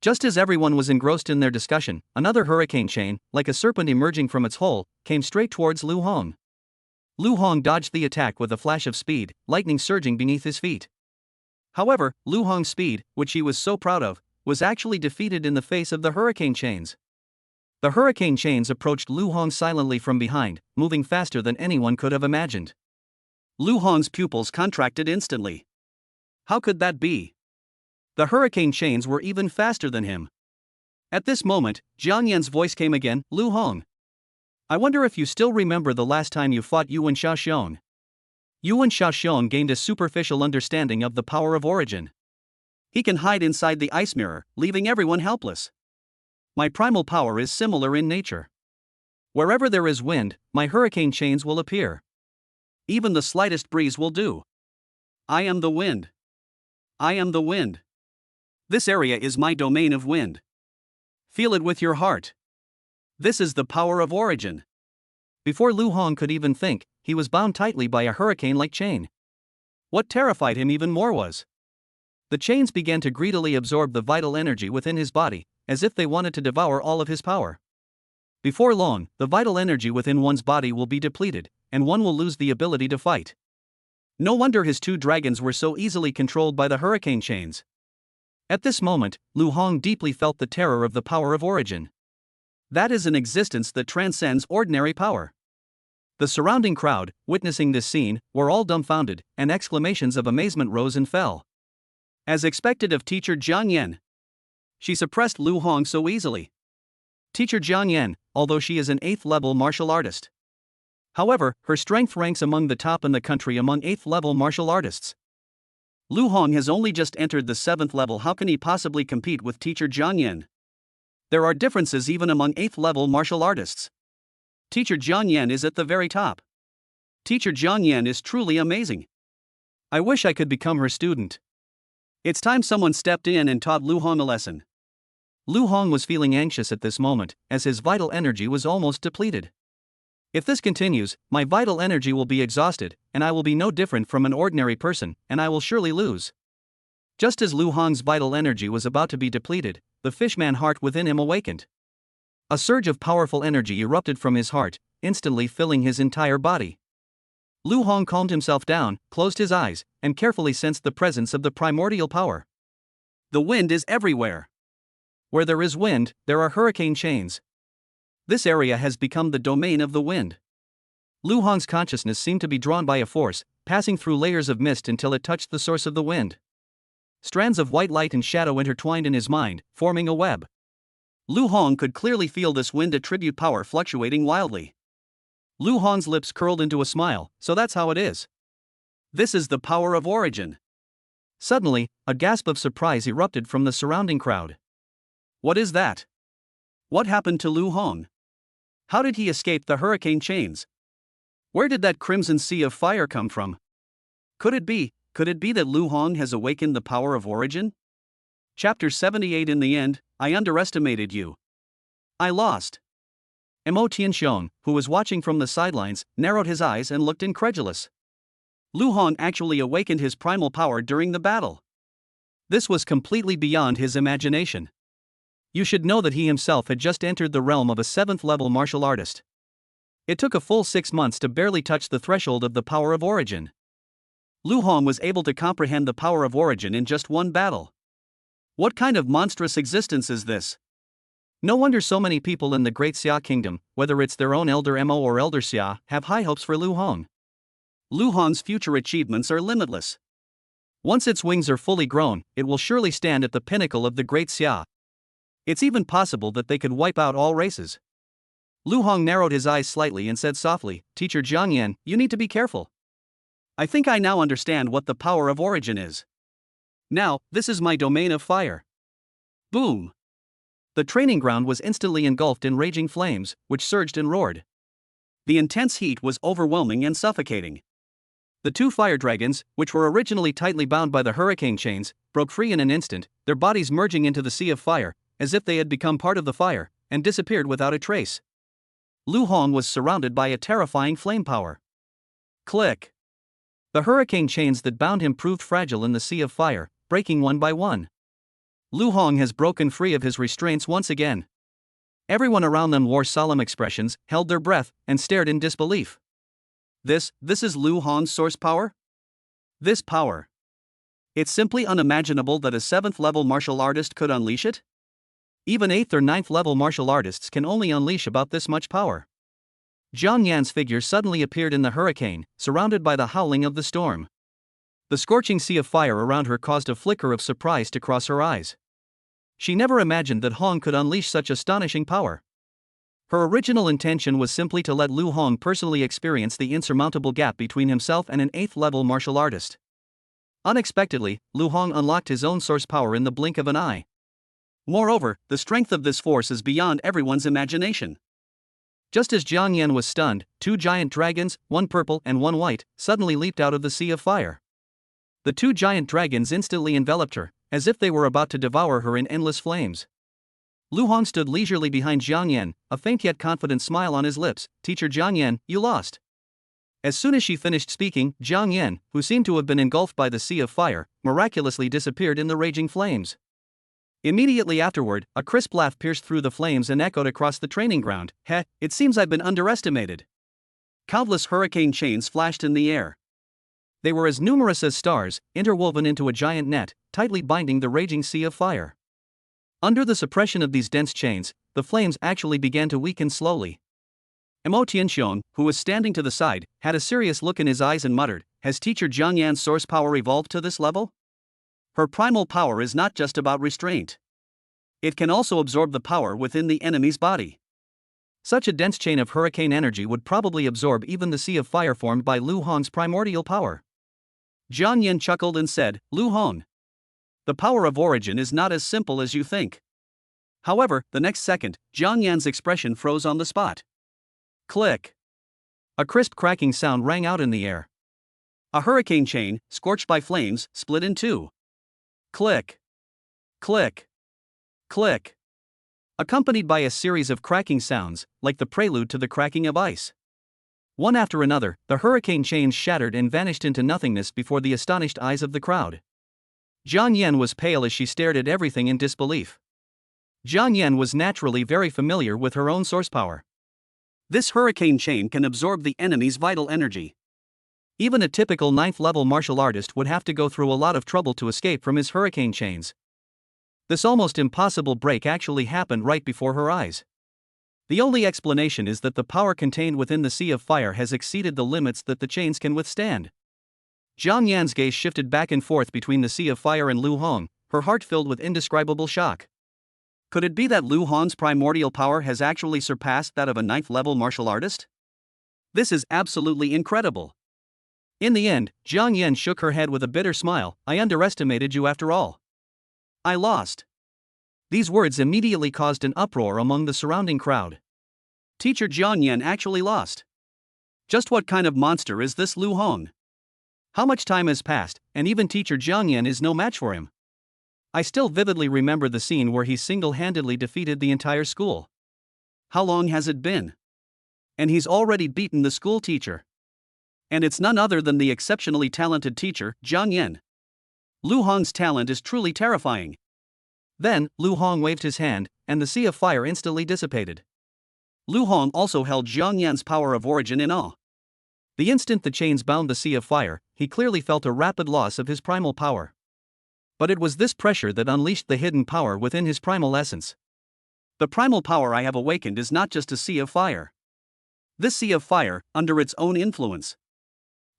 [SPEAKER 1] Just as everyone was engrossed in their discussion, another hurricane chain, like a serpent emerging from its hole, came straight towards Lu Hong. Lu Hong dodged the attack with a flash of speed, lightning surging beneath his feet. However, Lu Hong's speed, which he was so proud of, was actually defeated in the face of the hurricane chains. The hurricane chains approached Lu Hong silently from behind, moving faster than anyone could have imagined. Lu Hong's pupils contracted instantly. How could that be? The hurricane chains were even faster than him. At this moment, Jiang Yan's voice came again, Lu Hong. I wonder if you still remember the last time you fought Yuan Xiaoxiong. Yuan Xiaoxiong gained a superficial understanding of the power of origin. He can hide inside the ice mirror, leaving everyone helpless. My primal power is similar in nature. Wherever there is wind, my hurricane chains will appear. Even the slightest breeze will do. I am the wind. I am the wind. This area is my domain of wind. Feel it with your heart. This is the power of origin. Before Lu Hong could even think, he was bound tightly by a hurricane-like chain. What terrified him even more was the chains began to greedily absorb the vital energy within his body, as if they wanted to devour all of his power. Before long, the vital energy within one's body will be depleted, and one will lose the ability to fight. No wonder his two dragons were so easily controlled by the hurricane chains. At this moment, Lu Hong deeply felt the terror of the power of origin. That is an existence that transcends ordinary power. The surrounding crowd, witnessing this scene, were all dumbfounded, and exclamations of amazement rose and fell. As expected of teacher Jiang Yan, she suppressed Lu Hong so easily. Teacher Jiang Yan, although she is an 8th level martial artist. However, her strength ranks among the top in the country among 8th level martial artists. Lu Hong has only just entered the 7th level. How can he possibly compete with teacher Jiang Yan? There are differences even among 8th level martial artists. Teacher Jiang Yan is at the very top. Teacher Jiang Yan is truly amazing. I wish I could become her student. It's time someone stepped in and taught Lu Hong a lesson. Lu Hong was feeling anxious at this moment, as his vital energy was almost depleted. If this continues, my vital energy will be exhausted, and I will be no different from an ordinary person, and I will surely lose. Just as Lu Hong's vital energy was about to be depleted, the fishman heart within him awakened. A surge of powerful energy erupted from his heart, instantly filling his entire body. Lu Hong calmed himself down, closed his eyes, and carefully sensed the presence of the primordial power. The wind is everywhere. Where there is wind, there are hurricane chains. This area has become the domain of the wind. Lu Hong's consciousness seemed to be drawn by a force, passing through layers of mist until it touched the source of the wind. Strands of white light and shadow intertwined in his mind, forming a web. Lu Hong could clearly feel this wind attribute power fluctuating wildly. Lu Hong's lips curled into a smile, so that's how it is. This is the power of origin. Suddenly, a gasp of surprise erupted from the surrounding crowd. What is that? What happened to Lu Hong? How did he escape the hurricane chains? Where did that crimson sea of fire come from? Could it be that Lu Hong has awakened the power of origin? Chapter 78. In the end, I underestimated you. I lost. Mo Tianxiong, who was watching from the sidelines, narrowed his eyes and looked incredulous. Lu Hong actually awakened his primal power during the battle. This was completely beyond his imagination. You should know that he himself had just entered the realm of a 7th-level martial artist. It took a full 6 months to barely touch the threshold of the power of origin. Lu Hong was able to comprehend the power of origin in just one battle. What kind of monstrous existence is this? No wonder so many people in the Great Xia Kingdom, whether it's their own Elder Mo or Elder Xia, have high hopes for Lu Hong. Lu Hong's future achievements are limitless. Once its wings are fully grown, it will surely stand at the pinnacle of the Great Xia. It's even possible that they could wipe out all races. Lu Hong narrowed his eyes slightly and said softly, Teacher Jiang Yan, you need to be careful. I think I now understand what the power of origin is. Now, this is my domain of fire. Boom! The training ground was instantly engulfed in raging flames, which surged and roared. The intense heat was overwhelming and suffocating. The 2 fire dragons, which were originally tightly bound by the hurricane chains, broke free in an instant, their bodies merging into the sea of fire, as if they had become part of the fire, and disappeared without a trace. Lu Hong was surrounded by a terrifying flame power. Click! The hurricane chains that bound him proved fragile in the sea of fire, breaking one by one. Lu Hong has broken free of his restraints once again. Everyone around them wore solemn expressions, held their breath, and stared in disbelief. This is Lu Hong's source power? This power. It's simply unimaginable that a 7th-level martial artist could unleash it? Even 8th or 9th-level martial artists can only unleash about this much power. Jiang Yan's figure suddenly appeared in the hurricane, surrounded by the howling of the storm. The scorching sea of fire around her caused a flicker of surprise to cross her eyes. She never imagined that Hong could unleash such astonishing power. Her original intention was simply to let Lu Hong personally experience the insurmountable gap between himself and an 8th-level martial artist. Unexpectedly, Lu Hong unlocked his own source power in the blink of an eye. Moreover, the strength of this force is beyond everyone's imagination. Just as Jiang Yan was stunned, 2 giant dragons, one purple and one white, suddenly leaped out of the sea of fire. The 2 giant dragons instantly enveloped her, as if they were about to devour her in endless flames. Lu Hong stood leisurely behind Jiang Yan, a faint yet confident smile on his lips. Teacher Jiang Yan, you lost. As soon as she finished speaking, Jiang Yan, who seemed to have been engulfed by the sea of fire, miraculously disappeared in the raging flames. Immediately afterward, a crisp laugh pierced through the flames and echoed across the training ground. Heh, it seems I've been underestimated. Countless hurricane chains flashed in the air. They were as numerous as stars, interwoven into a giant net, tightly binding the raging sea of fire. Under the suppression of these dense chains, the flames actually began to weaken slowly. Mo Tianxiong, who was standing to the side, had a serious look in his eyes and muttered, Has Teacher Jiang Yan's source power evolved to this level? Her primal power is not just about restraint. It can also absorb the power within the enemy's body. Such a dense chain of hurricane energy would probably absorb even the sea of fire formed by Lu Hong's primordial power. Jiang Yan chuckled and said, Lu Hong, the power of origin is not as simple as you think. However, the next second, Jiang Yan's expression froze on the spot. Click! A crisp cracking sound rang out in the air. A hurricane chain, scorched by flames, split in 2. Click! Click! Click! Accompanied by a series of cracking sounds, like the prelude to the cracking of ice. One after another, the hurricane chains shattered and vanished into nothingness before the astonished eyes of the crowd. Jiang Yan was pale as she stared at everything in disbelief. Jiang Yan was naturally very familiar with her own source power. This hurricane chain can absorb the enemy's vital energy. Even a typical 9th-level martial artist would have to go through a lot of trouble to escape from his hurricane chains. This almost impossible break actually happened right before her eyes. The only explanation is that the power contained within the sea of fire has exceeded the limits that the chains can withstand. Jiang Yan's gaze shifted back and forth between the sea of fire and Lu Hong, her heart filled with indescribable shock. Could it be that Lu Hong's primordial power has actually surpassed that of a 9th-level martial artist? This is absolutely incredible. In the end, Jiang Yan shook her head with a bitter smile. I underestimated you after all. I lost. These words immediately caused an uproar among the surrounding crowd. Teacher Jiang Yan actually lost. Just what kind of monster is this Lu Hong? How much time has passed, and even Teacher Jiang Yan is no match for him. I still vividly remember the scene where he single-handedly defeated the entire school. How long has it been? And he's already beaten the school teacher. And it's none other than the exceptionally talented teacher, Jiang Yan. Lu Hong's talent is truly terrifying. Then, Lu Hong waved his hand, and the sea of fire instantly dissipated. Lu Hong also held Jiang Yan's power of origin in awe. The instant the chains bound the sea of fire, he clearly felt a rapid loss of his primal power. But it was this pressure that unleashed the hidden power within his primal essence. The primal power I have awakened is not just a sea of fire. This sea of fire, under its own influence,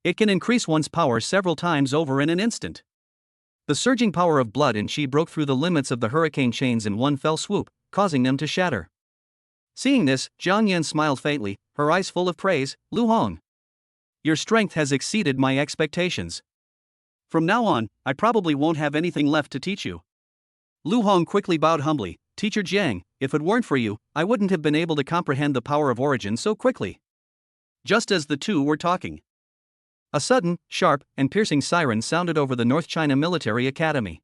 [SPEAKER 1] it can increase one's power several times over in an instant. The surging power of blood and chi broke through the limits of the hurricane chains in one fell swoop, causing them to shatter. Seeing this, Jiang Yan smiled faintly, her eyes full of praise. Lu Hong, your strength has exceeded my expectations. From now on, I probably won't have anything left to teach you. Lu Hong quickly bowed humbly. Teacher Jiang, if it weren't for you, I wouldn't have been able to comprehend the power of origin so quickly. Just as the two were talking, a sudden, sharp, and piercing siren sounded over the North China Military Academy.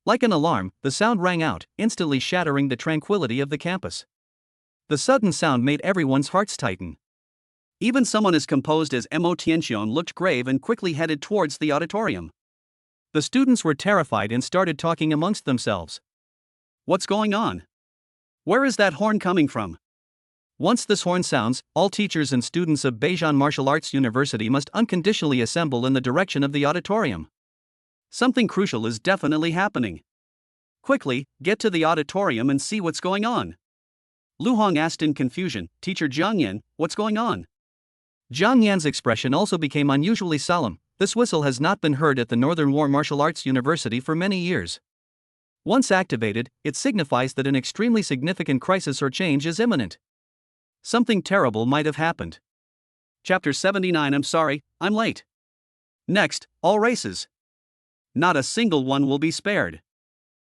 [SPEAKER 1] Like an alarm, the sound rang out, instantly shattering the tranquility of the campus. The sudden sound made everyone's hearts tighten. Even someone as composed as Mo Tianxiong looked grave and quickly headed towards the auditorium. The students were terrified and started talking amongst themselves. What's going on? Where is that horn coming from? Once this horn sounds, all teachers and students of Beijing Martial Arts University must unconditionally assemble in the direction of the auditorium. Something crucial is definitely happening. Quickly, get to the auditorium and see what's going on. Lu Hong asked in confusion, Teacher Jiang Yan, what's going on? Jiang Yan's expression also became unusually solemn. This whistle has not been heard at the Northern War Martial Arts University for many years. Once activated, it signifies that an extremely significant crisis or change is imminent. Something terrible might have happened. Chapter 79. I'm sorry, I'm late. Next, all races. Not a single one will be spared.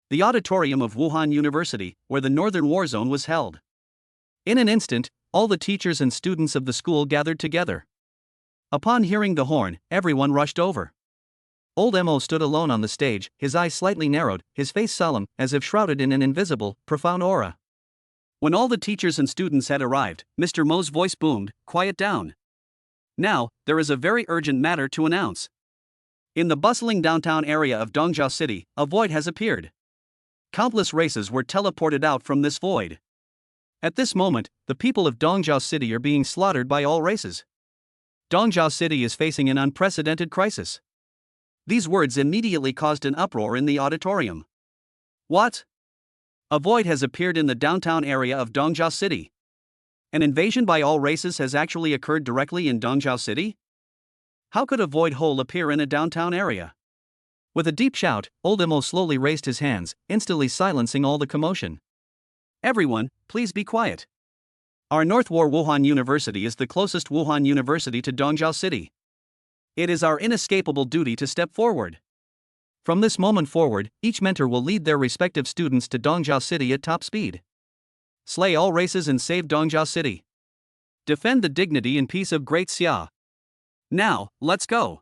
[SPEAKER 1] The auditorium of Wuhan University, where the Northern War Zone was held. In an instant, all the teachers and students of the school gathered together. Upon hearing the horn, everyone rushed over. Old Mo stood alone on the stage, his eyes slightly narrowed, his face solemn, as if shrouded in an invisible, profound aura. When all the teachers and students had arrived, Mr. Mo's voice boomed, quiet down. Now, there is a very urgent matter to announce. In the bustling downtown area of Dongjiao City, a void has appeared. Countless races were teleported out from this void. At this moment, the people of Dongjiao City are being slaughtered by all races. Dongjiao City is facing an unprecedented crisis. These words immediately caused an uproar in the auditorium. What? A void has appeared in the downtown area of Dongjiao City. An invasion by all races has actually occurred directly in Dongjiao City? How could a void hole appear in a downtown area? With a deep shout, Old Mo slowly raised his hands, instantly silencing all the commotion. Everyone, please be quiet. Our North War Wuhan University is the closest Wuhan University to Dongjiao City. It is our inescapable duty to step forward. From this moment forward, each mentor will lead their respective students to Dongjiao City at top speed. Slay all races and save Dongjiao City. Defend the dignity and peace of Great Xia. Now, let's go.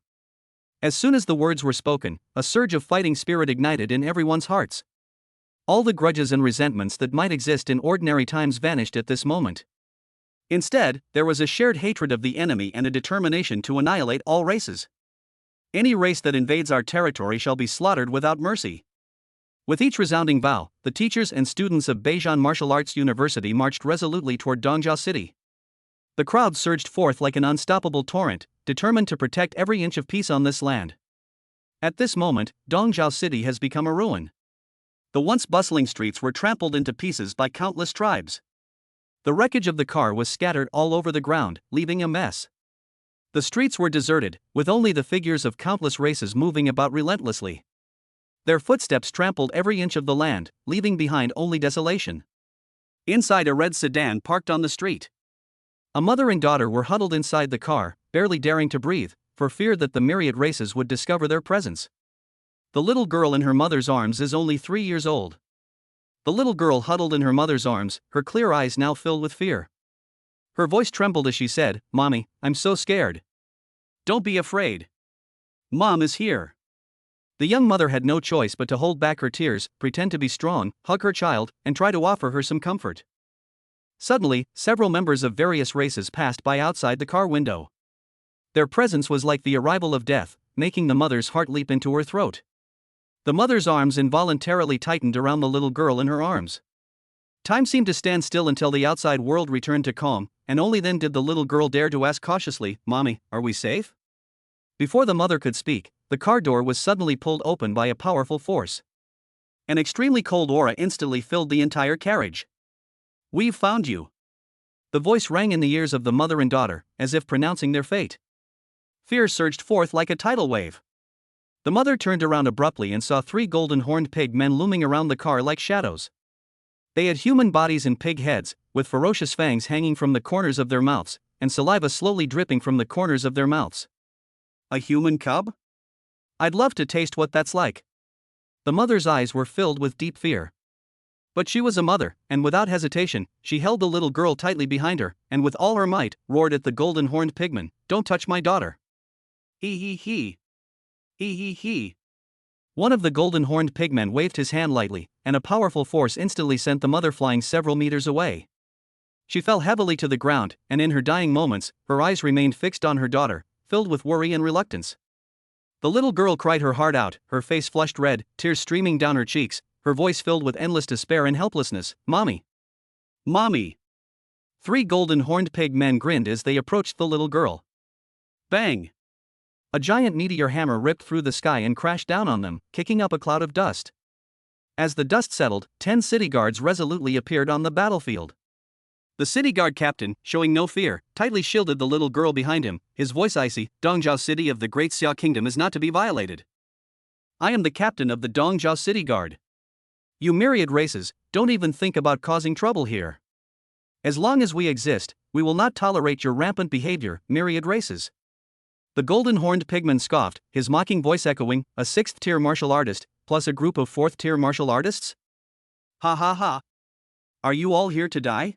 [SPEAKER 1] As soon as the words were spoken, a surge of fighting spirit ignited in everyone's hearts. All the grudges and resentments that might exist in ordinary times vanished at this moment. Instead, there was a shared hatred of the enemy and a determination to annihilate all races. Any race that invades our territory shall be slaughtered without mercy. With each resounding vow, the teachers and students of Beijing Martial Arts University marched resolutely toward Dongjiao City. The crowd surged forth like an unstoppable torrent, determined to protect every inch of peace on this land. At this moment, Dongjiao City has become a ruin. The once bustling streets were trampled into pieces by countless tribes. The wreckage of the car was scattered all over the ground, leaving a mess. The streets were deserted, with only the figures of countless races moving about relentlessly. Their footsteps trampled every inch of the land, leaving behind only desolation. Inside a red sedan parked on the street, a mother and daughter were huddled inside the car, barely daring to breathe, for fear that the myriad races would discover their presence. The little girl in her mother's arms is only 3 years old. The little girl huddled in her mother's arms, her clear eyes now filled with fear. Her voice trembled as she said, "Mommy, I'm so scared." "Don't be afraid. Mom is here." The young mother had no choice but to hold back her tears, pretend to be strong, hug her child, and try to offer her some comfort. Suddenly, several members of various races passed by outside the car window. Their presence was like the arrival of death, making the mother's heart leap into her throat. The mother's arms involuntarily tightened around the little girl in her arms. Time seemed to stand still until the outside world returned to calm, and only then did the little girl dare to ask cautiously, "Mommy, are we safe?" Before the mother could speak, the car door was suddenly pulled open by a powerful force. An extremely cold aura instantly filled the entire carriage. "We've found you." The voice rang in the ears of the mother and daughter, as if pronouncing their fate. Fear surged forth like a tidal wave. The mother turned around abruptly and saw 3 golden-horned pig men looming around the car like shadows. They had human bodies and pig heads, with ferocious fangs hanging from the corners of their mouths, and saliva slowly dripping from the corners of their mouths. A human cub? I'd love to taste what that's like. The mother's eyes were filled with deep fear. But she was a mother, and without hesitation, she held the little girl tightly behind her, and with all her might, roared at the golden-horned pigman, "Don't touch my daughter!" He he he. He he he. One of the golden-horned pigmen waved his hand lightly, and a powerful force instantly sent the mother flying several meters away. She fell heavily to the ground, and in her dying moments, her eyes remained fixed on her daughter, filled with worry and reluctance. The little girl cried her heart out, her face flushed red, tears streaming down her cheeks, her voice filled with endless despair and helplessness. "Mommy! Mommy!" 3 golden-horned pig men grinned as they approached the little girl. Bang! A giant meteor hammer ripped through the sky and crashed down on them, kicking up a cloud of dust. As the dust settled, 10 city guards resolutely appeared on the battlefield. The city guard captain, showing no fear, tightly shielded the little girl behind him, his voice icy. "Dongzhou City of the Great Xia Kingdom is not to be violated. I am the captain of the Dongzhou City Guard. You myriad races, don't even think about causing trouble here. As long as we exist, we will not tolerate your rampant behavior, myriad races." The golden-horned pigman scoffed, his mocking voice echoing, "A 6th-tier martial artist, plus a group of 4th-tier martial artists? Ha ha ha. Are you all here to die?"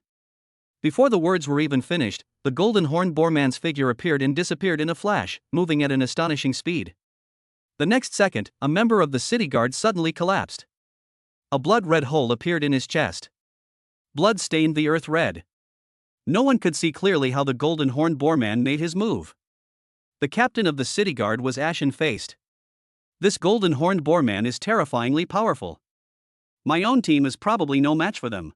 [SPEAKER 1] Before the words were even finished, the golden-horned boar man's figure appeared and disappeared in a flash, moving at an astonishing speed. The next second, a member of the city guard suddenly collapsed. A blood-red hole appeared in his chest. Blood stained the earth red. No one could see clearly how the golden-horned boar man made his move. The captain of the city guard was ashen-faced. "This golden-horned boar man is terrifyingly powerful. My own team is probably no match for them."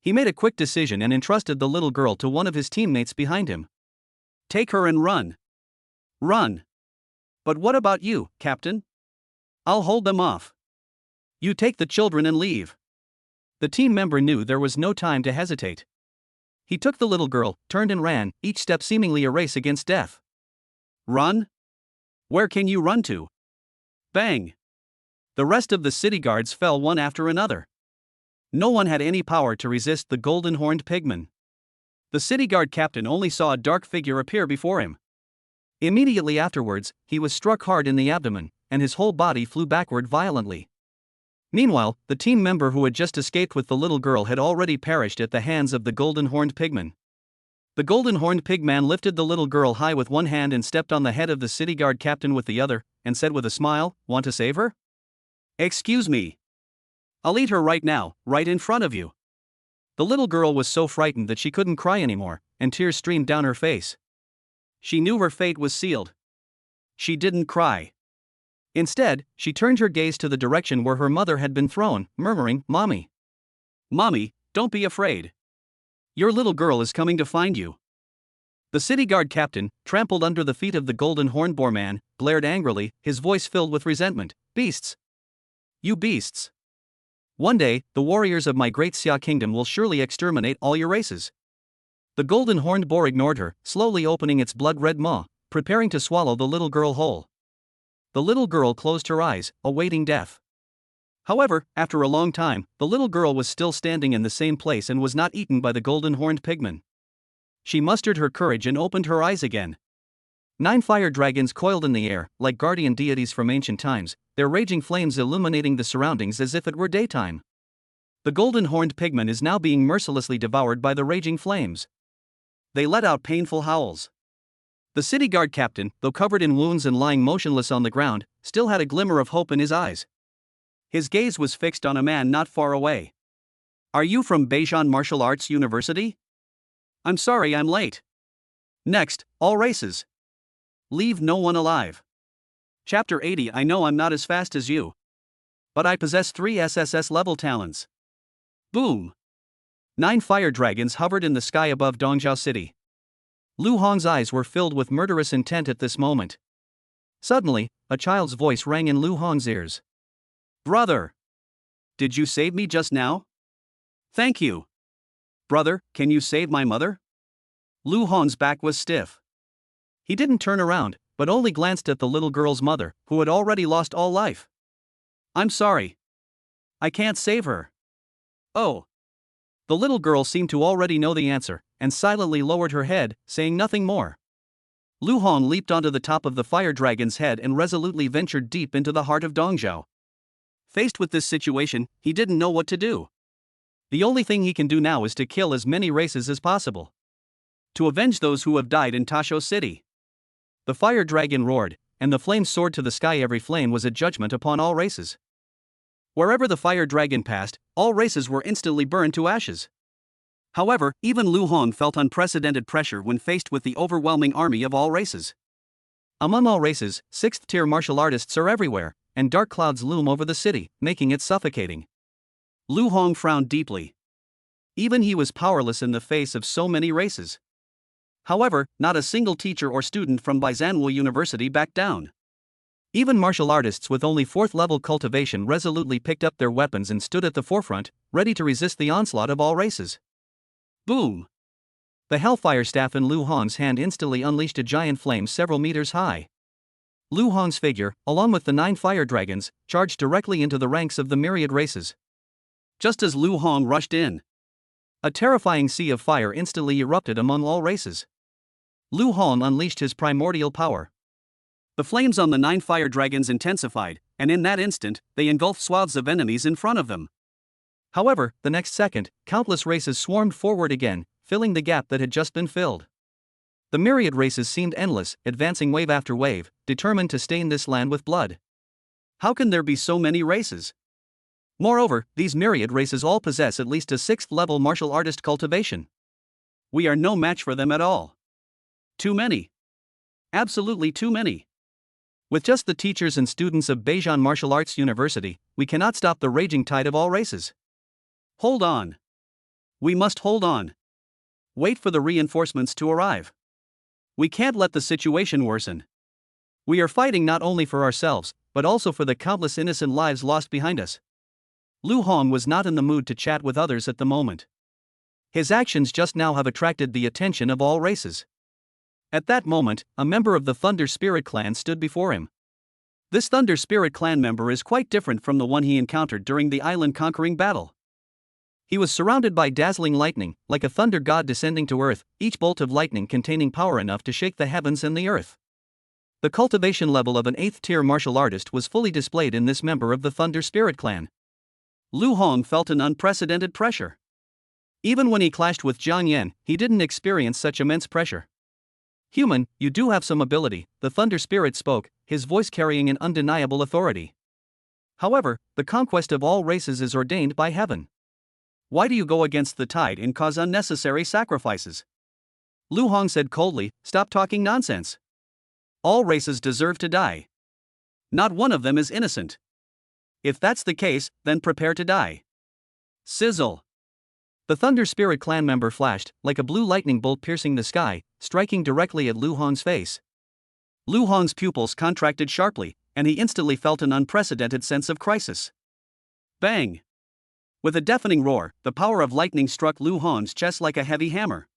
[SPEAKER 1] He made a quick decision and entrusted the little girl to one of his teammates behind him. "Take her and run. Run. But what about you, Captain? I'll hold them off. You take the children and leave." The team member knew there was no time to hesitate. He took the little girl, turned and ran, each step seemingly a race against death. "Run? Where can you run to?" Bang! The rest of the city guards fell one after another. No one had any power to resist the golden-horned pigman. The city guard captain only saw a dark figure appear before him. Immediately afterwards, he was struck hard in the abdomen, and his whole body flew backward violently. Meanwhile, the team member who had just escaped with the little girl had already perished at the hands of the golden-horned pigman. The golden-horned pigman lifted the little girl high with one hand and stepped on the head of the city guard captain with the other, and said with a smile, "Want to save her? Excuse me. I'll eat her right now, right in front of you." The little girl was so frightened that she couldn't cry anymore, and tears streamed down her face. She knew her fate was sealed. She didn't cry. Instead, she turned her gaze to the direction where her mother had been thrown, murmuring, "Mommy. Mommy, don't be afraid. Your little girl is coming to find you." The city guard captain, trampled under the feet of the golden-horned boar man, glared angrily, his voice filled with resentment. "Beasts! You beasts! One day, the warriors of my great Xia kingdom will surely exterminate all your races." The golden-horned boar ignored her, slowly opening its blood-red maw, preparing to swallow the little girl whole. The little girl closed her eyes, awaiting death. However, after a long time, the little girl was still standing in the same place and was not eaten by the golden-horned pigman. She mustered her courage and opened her eyes again. 9 fire dragons coiled in the air, like guardian deities from ancient times, their raging flames illuminating the surroundings as if it were daytime. The golden-horned pigman is now being mercilessly devoured by the raging flames. They let out painful howls. The city guard captain, though covered in wounds and lying motionless on the ground, still had a glimmer of hope in his eyes. His gaze was fixed on a man not far away. Are you from Beijing Martial Arts University? I'm sorry I'm late. Next, all races. Leave no one alive. Chapter 80. I know I'm not as fast as you, but I possess 3 SSS level talents. Boom! 9 fire dragons hovered in the sky above Dongzhou City. Lu Hong's eyes were filled with murderous intent at this moment. Suddenly, a child's voice rang in Lu Hong's ears. Brother! Did you save me just now? Thank you. Brother, can you save my mother? Lu Hong's back was stiff. He didn't turn around, but only glanced at the little girl's mother, who had already lost all life. I'm sorry. I can't save her. Oh. The little girl seemed to already know the answer, and silently lowered her head, saying nothing more. Lu Hong leaped onto the top of the fire dragon's head and resolutely ventured deep into the heart of Dongzhou. Faced with this situation, he didn't know what to do. The only thing he can do now is to kill as many races as possible, to avenge those who have died in Tasho City. The fire dragon roared, and the flames soared to the sky. Every flame was a judgment upon all races. Wherever the fire dragon passed, all races were instantly burned to ashes. However, even Lu Hong felt unprecedented pressure when faced with the overwhelming army of all races. Among all races, 6th-tier martial artists are everywhere, and dark clouds loom over the city, making it suffocating. Lu Hong frowned deeply. Even he was powerless in the face of so many races. However, not a single teacher or student from Baizanwu University backed down. Even martial artists with only 4th-level cultivation resolutely picked up their weapons and stood at the forefront, ready to resist the onslaught of all races. Boom! The Hellfire Staff in Lu Hong's hand instantly unleashed a giant flame several meters high. Lu Hong's figure, along with the 9 fire dragons, charged directly into the ranks of the myriad races. Just as Lu Hong rushed in, a terrifying sea of fire instantly erupted among all races. Lu Hong unleashed his primordial power. The flames on the 9 fire dragons intensified, and in that instant, they engulfed swaths of enemies in front of them. However, the next second, countless races swarmed forward again, filling the gap that had just been filled. The myriad races seemed endless, advancing wave after wave, determined to stain this land with blood. How can there be so many races? Moreover, these myriad races all possess at least a 6th-level martial artist cultivation. We are no match for them at all. Too many. Absolutely too many. With just the teachers and students of Beijing Martial Arts University, we cannot stop the raging tide of all races. Hold on. We must hold on. Wait for the reinforcements to arrive. We can't let the situation worsen. We are fighting not only for ourselves, but also for the countless innocent lives lost behind us. Lu Hong was not in the mood to chat with others at the moment. His actions just now have attracted the attention of all races. At that moment, a member of the Thunder Spirit clan stood before him. This Thunder Spirit clan member is quite different from the one he encountered during the island-conquering battle. He was surrounded by dazzling lightning, like a thunder god descending to earth, each bolt of lightning containing power enough to shake the heavens and the earth. The cultivation level of an 8th-tier martial artist was fully displayed in this member of the Thunder Spirit clan. Lu Hong felt an unprecedented pressure. Even when he clashed with Zhang Yan, he didn't experience such immense pressure. Human, you do have some ability, the Thunder Spirit spoke, his voice carrying an undeniable authority. However, the conquest of all races is ordained by heaven. Why do you go against the tide and cause unnecessary sacrifices? Lu Hong said coldly, stop talking nonsense. All races deserve to die. Not one of them is innocent. If that's the case, then prepare to die. Sizzle. The Thunder Spirit clan member flashed, like a blue lightning bolt piercing the sky, striking directly at Lu Hong's face. Lu Hong's pupils contracted sharply, and he instantly felt an unprecedented sense of crisis. Bang! With a deafening roar, the power of lightning struck Lu Hong's chest like a heavy hammer.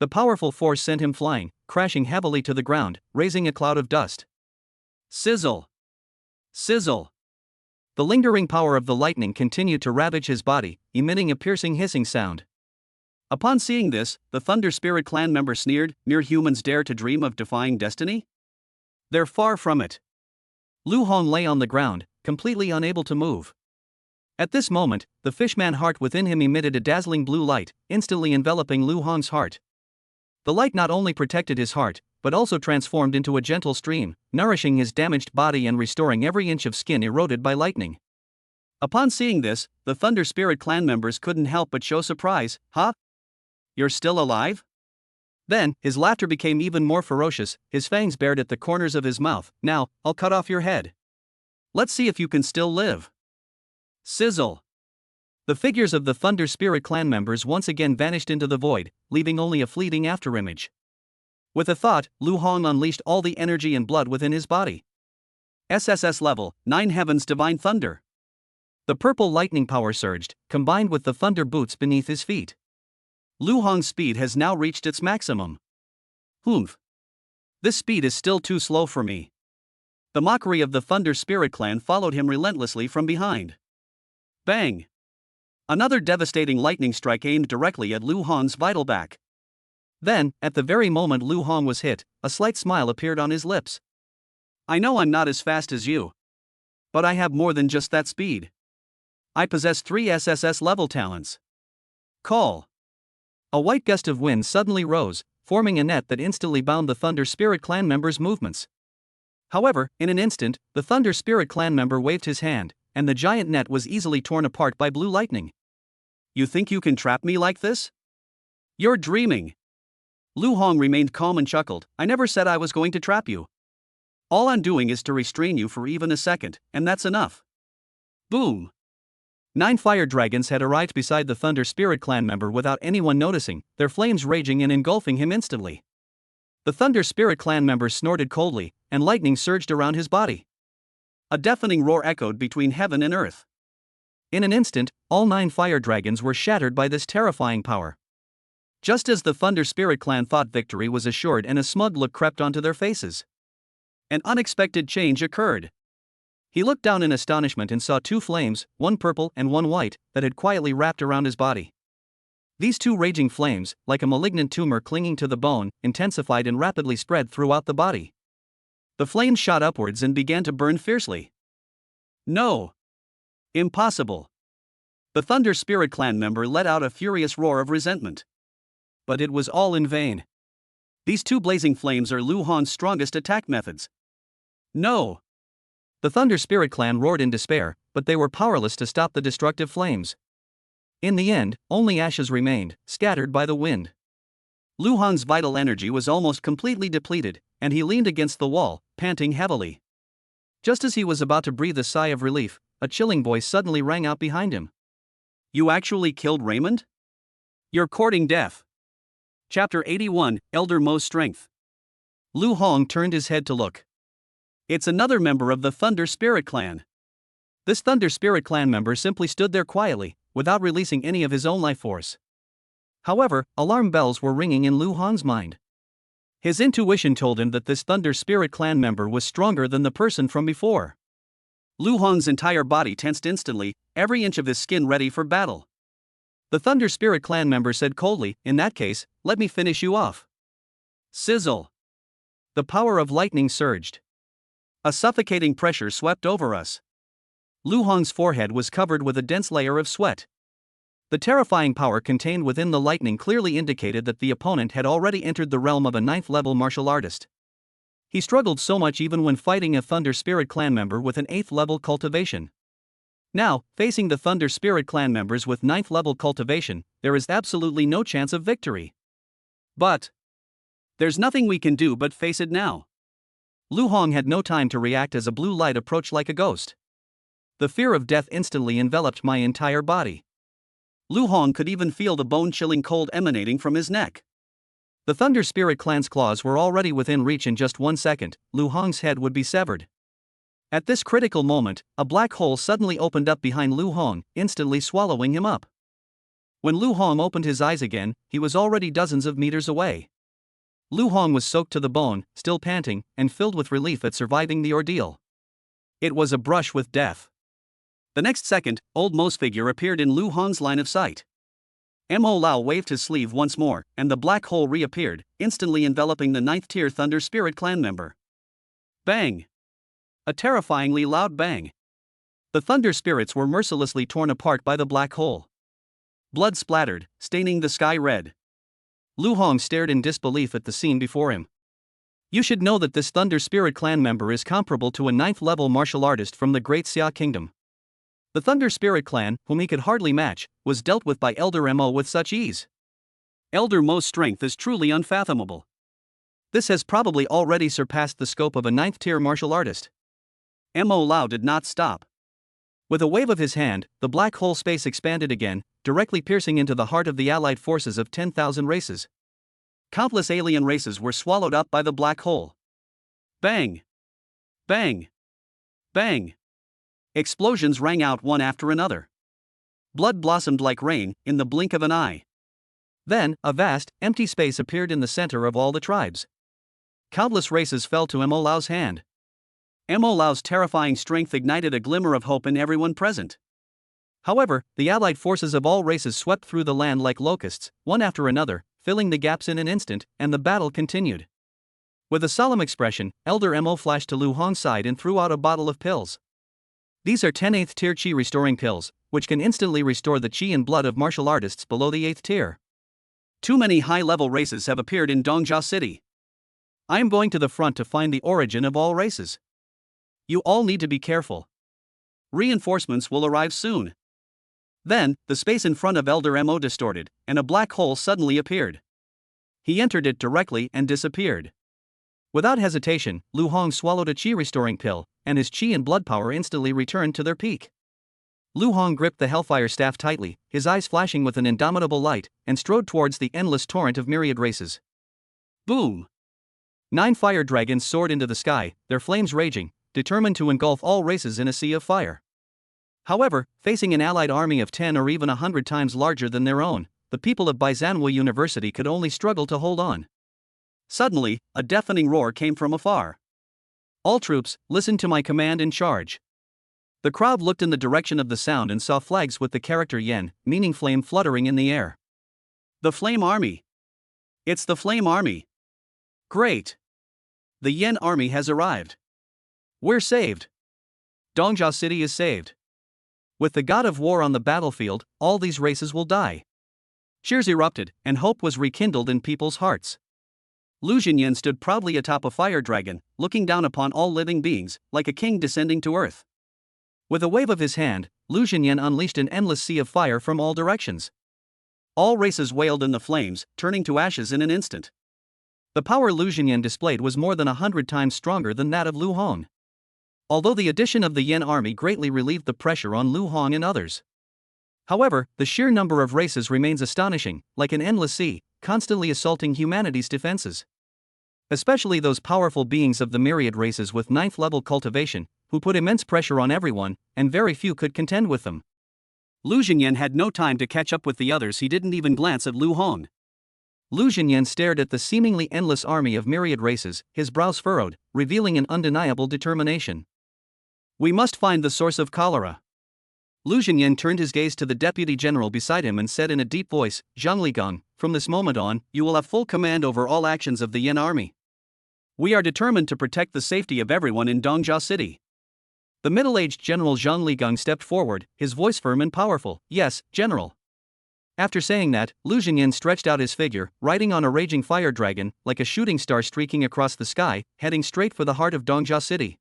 [SPEAKER 1] The powerful force sent him flying, crashing heavily to the ground, raising a cloud of dust. Sizzle! Sizzle! The lingering power of the lightning continued to ravage his body, emitting a piercing hissing sound. Upon seeing this, the Thunder Spirit clan member sneered, mere humans dare to dream of defying destiny? They're far from it. Lu Hong lay on the ground, completely unable to move. At this moment, the fishman heart within him emitted a dazzling blue light, instantly enveloping Lu Hong's heart. The light not only protected his heart, but also transformed into a gentle stream, nourishing his damaged body and restoring every inch of skin eroded by lightning. Upon seeing this, the Thunder Spirit clan members couldn't help but show surprise. Huh? You're still alive? Then, his laughter became even more ferocious, his fangs bared at the corners of his mouth. Now, I'll cut off your head. Let's see if you can still live. Sizzle. The figures of the Thunder Spirit clan members once again vanished into the void, leaving only a fleeting afterimage. With a thought, Lu Hong unleashed all the energy and blood within his body. SSS level, 9 Heaven's Divine Thunder. The purple lightning power surged, combined with the thunder boots beneath his feet. Lu Hong's speed has now reached its maximum. Humph. This speed is still too slow for me. The mockery of the Thunder Spirit clan followed him relentlessly from behind. Bang! Another devastating lightning strike aimed directly at Lu Hong's vital back. Then, at the very moment Lu Hong was hit, a slight smile appeared on his lips. I know I'm not as fast as you. But I have more than just that speed. I possess 3 SSS level talents. Call. A white gust of wind suddenly rose, forming a net that instantly bound the Thunder Spirit clan member's movements. However, in an instant, the Thunder Spirit clan member waved his hand, and the giant net was easily torn apart by blue lightning. You think you can trap me like this? You're dreaming. Lu Hong remained calm and chuckled. I never said I was going to trap you. All I'm doing is to restrain you for even a second, and that's enough. Boom. 9 fire dragons had arrived beside the Thunder Spirit clan member without anyone noticing, their flames raging and engulfing him instantly. The Thunder Spirit clan member snorted coldly, and lightning surged around his body. A deafening roar echoed between heaven and earth. In an instant, all 9 fire dragons were shattered by this terrifying power. Just as the Thunder Spirit clan thought victory was assured and a smug look crept onto their faces, an unexpected change occurred. He looked down in astonishment and saw 2 flames, one purple and one white, that had quietly wrapped around his body. These 2 raging flames, like a malignant tumor clinging to the bone, intensified and rapidly spread throughout the body. The flames shot upwards and began to burn fiercely. No! Impossible! The Thunder Spirit clan member let out a furious roar of resentment. But it was all in vain. These 2 blazing flames are Lu Hong's strongest attack methods. No! The Thunder Spirit clan roared in despair, but they were powerless to stop the destructive flames. In the end, only ashes remained, scattered by the wind. Lu Hong's vital energy was almost completely depleted, and he leaned against the wall, panting heavily. Just as he was about to breathe a sigh of relief, a chilling voice suddenly rang out behind him. You actually killed Raymond? You're courting death. Chapter 81, Elder Mo's Strength. Lu Hong turned his head to look. It's another member of the Thunder Spirit clan. This Thunder Spirit clan member simply stood there quietly, without releasing any of his own life force. However, alarm bells were ringing in Lu Hong's mind. His intuition told him that this Thunder Spirit clan member was stronger than the person from before. Lu Hong's entire body tensed instantly, every inch of his skin ready for battle. The Thunder Spirit clan member said coldly, in that case, let me finish you off. Sizzle. The power of lightning surged. A suffocating pressure swept over us. Lu Hong's forehead was covered with a dense layer of sweat. The terrifying power contained within the lightning clearly indicated that the opponent had already entered the realm of a 9th-level martial artist. He struggled so much even when fighting a Thunder Spirit clan member with an 8th-level cultivation. Now, facing the Thunder Spirit clan members with 9th-level cultivation, there is absolutely no chance of victory. But there's nothing we can do but face it now. Lu Hong had no time to react as a blue light approached like a ghost. The fear of death instantly enveloped my entire body. Lu Hong could even feel the bone-chilling cold emanating from his neck. The Thunder Spirit clan's claws were already within reach. In just 1 second, Lu Hong's head would be severed. At this critical moment, a black hole suddenly opened up behind Lu Hong, instantly swallowing him up. When Lu Hong opened his eyes again, he was already dozens of meters away. Lu Hong was soaked to the bone, still panting, and filled with relief at surviving the ordeal. It was a brush with death. The next second, Old Mo's figure appeared in Lu Hong's line of sight. Mo Lao waved his sleeve once more, and the black hole reappeared, instantly enveloping the 9th-tier Thunder Spirit clan member. Bang! A terrifyingly loud bang. The Thunder Spirits were mercilessly torn apart by the black hole. Blood splattered, staining the sky red. Lu Hong stared in disbelief at the scene before him. You should know that this Thunder Spirit clan member is comparable to a 9th-level martial artist from the Great Xia Kingdom. The Thunder Spirit clan, whom he could hardly match, was dealt with by Elder Mo with such ease. Elder Mo's strength is truly unfathomable. This has probably already surpassed the scope of a 9th-tier martial artist. Mo Lao did not stop. With a wave of his hand, the black hole space expanded again, directly piercing into the heart of the allied forces of 10,000 races. Countless alien races were swallowed up by the black hole. Bang! Bang! Bang! Explosions rang out one after another. Blood blossomed like rain, in the blink of an eye. Then, a vast, empty space appeared in the center of all the tribes. Countless races fell to Mo Lao's hand. Mo Lao's terrifying strength ignited a glimmer of hope in everyone present. However, the allied forces of all races swept through the land like locusts, one after another, filling the gaps in an instant, and the battle continued. With a solemn expression, Elder Mo flashed to Lu Hong's side and threw out a bottle of pills. These are 10 8th tier Qi restoring pills, which can instantly restore the Qi and blood of martial artists below the 8th tier. Too many high-level races have appeared in Dongjia City. I am going to the front to find the origin of all races. You all need to be careful. Reinforcements will arrive soon. Then, the space in front of Elder Mo distorted, and a black hole suddenly appeared. He entered it directly and disappeared. Without hesitation, Lu Hong swallowed a Qi restoring pill, and his Qi and blood power instantly returned to their peak. Lu Hong gripped the Hellfire staff tightly, his eyes flashing with an indomitable light, and strode towards the endless torrent of myriad races. Boom! 9 fire dragons soared into the sky, their flames raging, determined to engulf all races in a sea of fire. However, facing an allied army of 10 or even 100 times larger than their own, the people of Baizanhua University could only struggle to hold on. Suddenly, a deafening roar came from afar. All troops, listen to my command and charge. The crowd looked in the direction of the sound and saw flags with the character Yen, meaning flame, fluttering in the air. The Flame Army. It's the Flame Army. Great. The Yen army has arrived. We're saved. Dongjia City is saved. With the god of war on the battlefield, all these races will die. Cheers erupted, and hope was rekindled in people's hearts. Lu Xinyan stood proudly atop a fire dragon, looking down upon all living beings, like a king descending to earth. With a wave of his hand, Lu Xinyan unleashed an endless sea of fire from all directions. All races wailed in the flames, turning to ashes in an instant. The power Lu Xinyan displayed was more than 100 times stronger than that of Lu Hong. Although the addition of the Yen army greatly relieved the pressure on Lu Hong and others. However, the sheer number of races remains astonishing, like an endless sea, constantly assaulting humanity's defenses. Especially those powerful beings of the myriad races with 9th-level cultivation, who put immense pressure on everyone, and very few could contend with them. Lu Xinyan had no time to catch up with the others. He didn't even glance at Lu Hong. Lu Xinyan stared at the seemingly endless army of myriad races, his brows furrowed, revealing an undeniable determination. We must find the source of cholera. Lu Xinyan turned his gaze to the deputy general beside him and said in a deep voice, Zhang Ligang, from this moment on, you will have full command over all actions of the Yen army. We are determined to protect the safety of everyone in Dongjia City. The middle-aged General Zhang Ligang stepped forward, his voice firm and powerful. Yes, General. After saying that, Lu Xinyan stretched out his figure, riding on a raging fire dragon, like a shooting star streaking across the sky, heading straight for the heart of Dongjia City.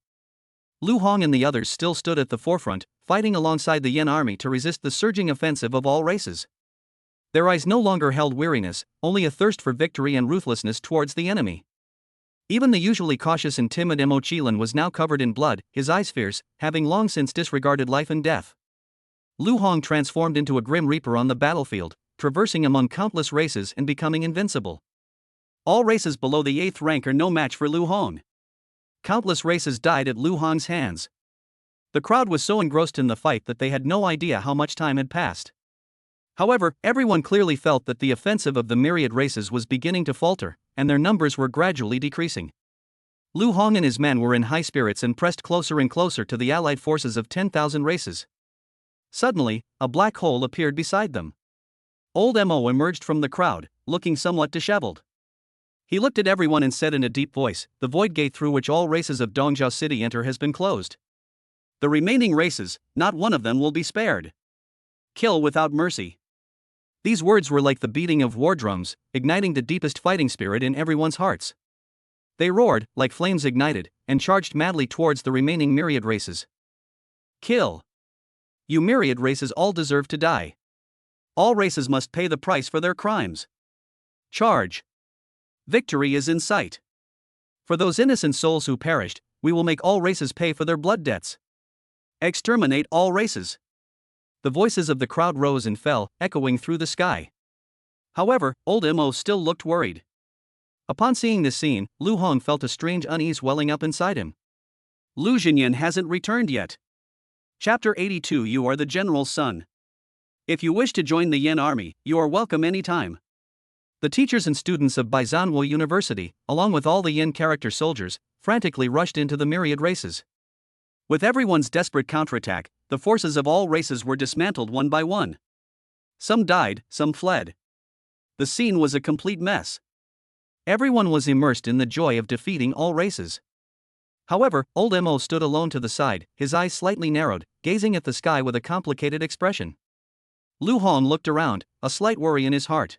[SPEAKER 1] Lu Hong and the others still stood at the forefront, fighting alongside the Yen army to resist the surging offensive of all races. Their eyes no longer held weariness, only a thirst for victory and ruthlessness towards the enemy. Even the usually cautious and timid Mo Qilan was now covered in blood, his eyes fierce, having long since disregarded life and death. Lu Hong transformed into a grim reaper on the battlefield, traversing among countless races and becoming invincible. All races below the 8th rank are no match for Lu Hong. Countless races died at Lu Hong's hands. The crowd was so engrossed in the fight that they had no idea how much time had passed. However, everyone clearly felt that the offensive of the myriad races was beginning to falter, and their numbers were gradually decreasing. Lu Hong and his men were in high spirits and pressed closer and closer to the allied forces of 10,000 races. Suddenly, a black hole appeared beside them. Old Mo emerged from the crowd, looking somewhat disheveled. He looked at everyone and said in a deep voice, the void gate through which all races of Dongjia City enter has been closed. The remaining races, not one of them will be spared. Kill without mercy. These words were like the beating of war drums, igniting the deepest fighting spirit in everyone's hearts. They roared, like flames ignited, and charged madly towards the remaining myriad races. Kill. You myriad races all deserve to die. All races must pay the price for their crimes. Charge. Victory is in sight. For those innocent souls who perished, we will make all races pay for their blood debts. Exterminate all races. The voices of the crowd rose and fell, echoing through the sky. However, old Mo still looked worried. Upon seeing this scene, Lu Hong felt a strange unease welling up inside him. Lu Xinyan hasn't returned yet. Chapter 82. You are the general's son. If you wish to join the Yin army, you are welcome anytime. The teachers and students of Baizanwo University, along with all the Yin character soldiers, frantically rushed into the myriad races. With everyone's desperate counterattack, the forces of all races were dismantled one by one. Some died, some fled. The scene was a complete mess. Everyone was immersed in the joy of defeating all races. However, old Mo stood alone to the side, his eyes slightly narrowed, gazing at the sky with a complicated expression. Lu Hong looked around, a slight worry in his heart.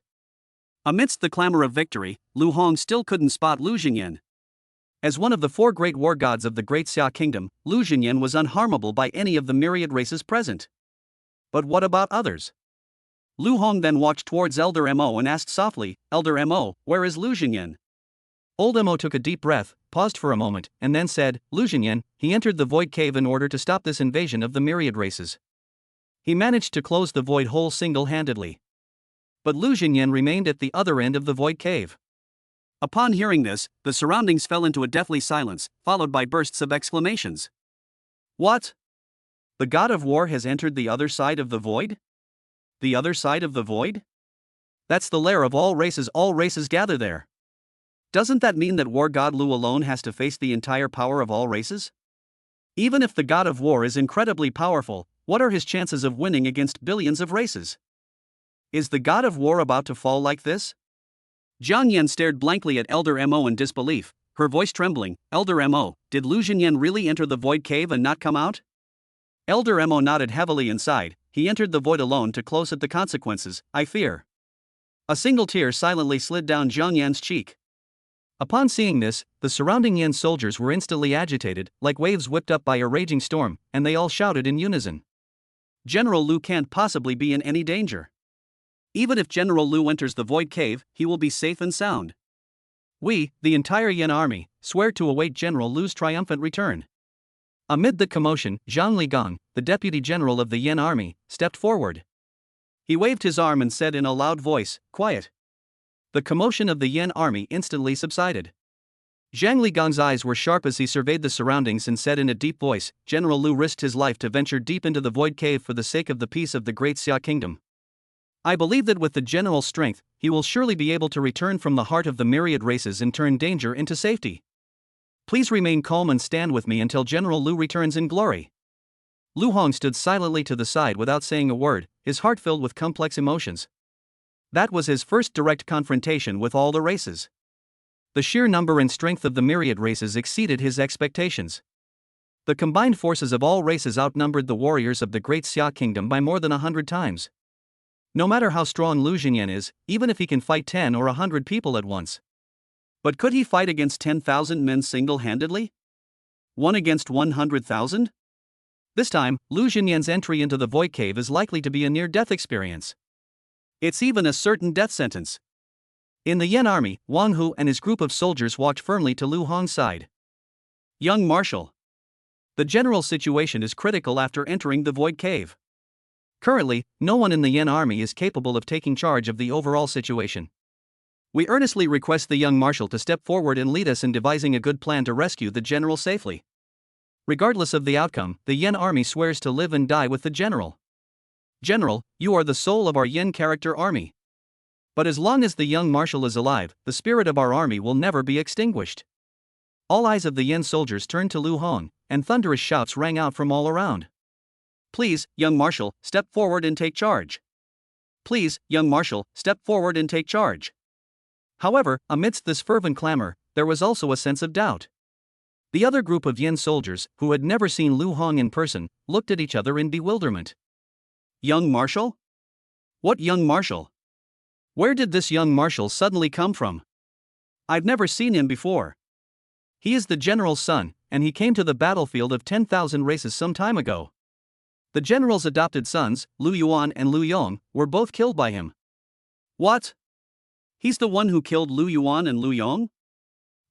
[SPEAKER 1] Amidst the clamor of victory, Lu Hong still couldn't spot Lu Xinyan. As one of the 4 great war gods of the Great Xia Kingdom, Lu Xinyan was unharmable by any of the myriad races present. But what about others? Lu Hong then walked towards Elder Mo and asked softly, "Elder Mo, where is Lu Xinyan?" Old Mo took a deep breath, paused for a moment, and then said, "Lu Xinyan, he entered the void cave in order to stop this invasion of the myriad races. He managed to close the void hole single-handedly. But Lu Xinyan remained at the other end of the void cave." Upon hearing this, the surroundings fell into a deathly silence, followed by bursts of exclamations. What? The god of war has entered the other side of the void? The other side of the void? That's the lair of all races gather there. Doesn't that mean that war god Lu alone has to face the entire power of all races? Even if the god of war is incredibly powerful, what are his chances of winning against billions of races? Is the god of war about to fall like this? Jiang Yan stared blankly at Elder Mo in disbelief, her voice trembling. "Elder Mo, did Lu Xinyan really enter the void cave and not come out?" Elder Mo nodded heavily and sighed. "He entered the void alone to close at the consequences, I fear." A single tear silently slid down Jiang Yan's cheek. Upon seeing this, the surrounding Yin soldiers were instantly agitated, like waves whipped up by a raging storm, and they all shouted in unison. "General Lu can't possibly be in any danger. Even if General Lu enters the void cave, he will be safe and sound. We, the entire Yin army, swear to await General Lu's triumphant return." Amid the commotion, Zhang Ligong, the deputy general of the Yin army, stepped forward. He waved his arm and said in a loud voice, "Quiet." The commotion of the Yin army instantly subsided. Zhang Ligong's eyes were sharp as he surveyed the surroundings and said in a deep voice, "General Lu risked his life to venture deep into the void cave for the sake of the peace of the Great Xia Kingdom. I believe that with the general's strength, he will surely be able to return from the heart of the myriad races and turn danger into safety. Please remain calm and stand with me until General Lu returns in glory." Lu Hong stood silently to the side without saying a word, his heart filled with complex emotions. That was his first direct confrontation with all the races. The sheer number and strength of the myriad races exceeded his expectations. The combined forces of all races outnumbered the warriors of the Great Xia Kingdom by more than 100 times. No matter how strong Lu Xinyan is, even if he can fight 10 or 100 people at once. But could he fight against 10,000 men single-handedly? 1 against 100,000? This time, Lu Xinyan's entry into the void cave is likely to be a near-death experience. It's even a certain death sentence. In the Yin army, Wang Hu and his group of soldiers walked firmly to Lu Hong's side. "Young Marshal. The general situation is critical after entering the void cave. Currently, no one in the Yin army is capable of taking charge of the overall situation. We earnestly request the young marshal to step forward and lead us in devising a good plan to rescue the general safely. Regardless of the outcome, the Yin army swears to live and die with the general. General, you are the soul of our Yin character army. But as long as the young marshal is alive, the spirit of our army will never be extinguished." All eyes of the Yin soldiers turned to Lu Hong, and thunderous shouts rang out from all around. "Please, young marshal, step forward and take charge. Please, young marshal, step forward and take charge." However, amidst this fervent clamor, there was also a sense of doubt. The other group of Yin soldiers, who had never seen Lu Hong in person, looked at each other in bewilderment. "Young marshal? What young marshal? Where did this young marshal suddenly come from? I've never seen him before. He is the general's son, and he came to the battlefield of 10,000 races some time ago." The general's adopted sons, Lu Yuan and Lu Yong, were both killed by him. What? He's the one who killed Lu Yuan and Lu Yong?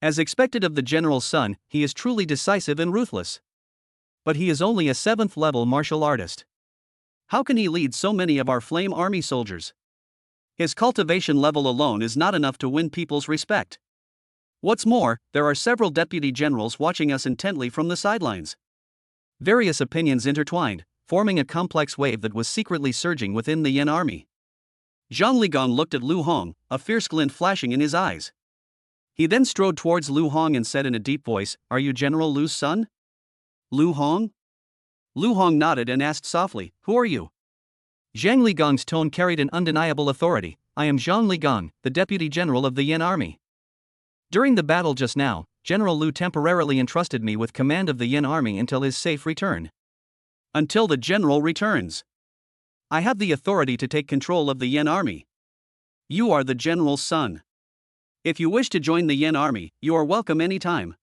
[SPEAKER 1] As expected of the general's son, he is truly decisive and ruthless. But he is only a 7th level martial artist. How can he lead so many of our flame army soldiers? His cultivation level alone is not enough to win people's respect. What's more, there are several deputy generals watching us intently from the sidelines. Various opinions intertwined, forming a complex wave that was secretly surging within the Yan army. Zhang Ligang looked at Lu Hong, a fierce glint flashing in his eyes. He then strode towards Lu Hong and said in a deep voice, "Are you General Lu's son?" Lu Hong? Lu Hong nodded and asked softly, "Who are you?" Zhang Ligang's tone carried an undeniable authority. "I am Zhang Ligang, the deputy general of the Yan army. During the battle just now, General Lu temporarily entrusted me with command of the Yan army until his safe return. Until the general returns. I have the authority to take control of the Yan army. You are the general's son. If you wish to join the Yan army, you are welcome anytime."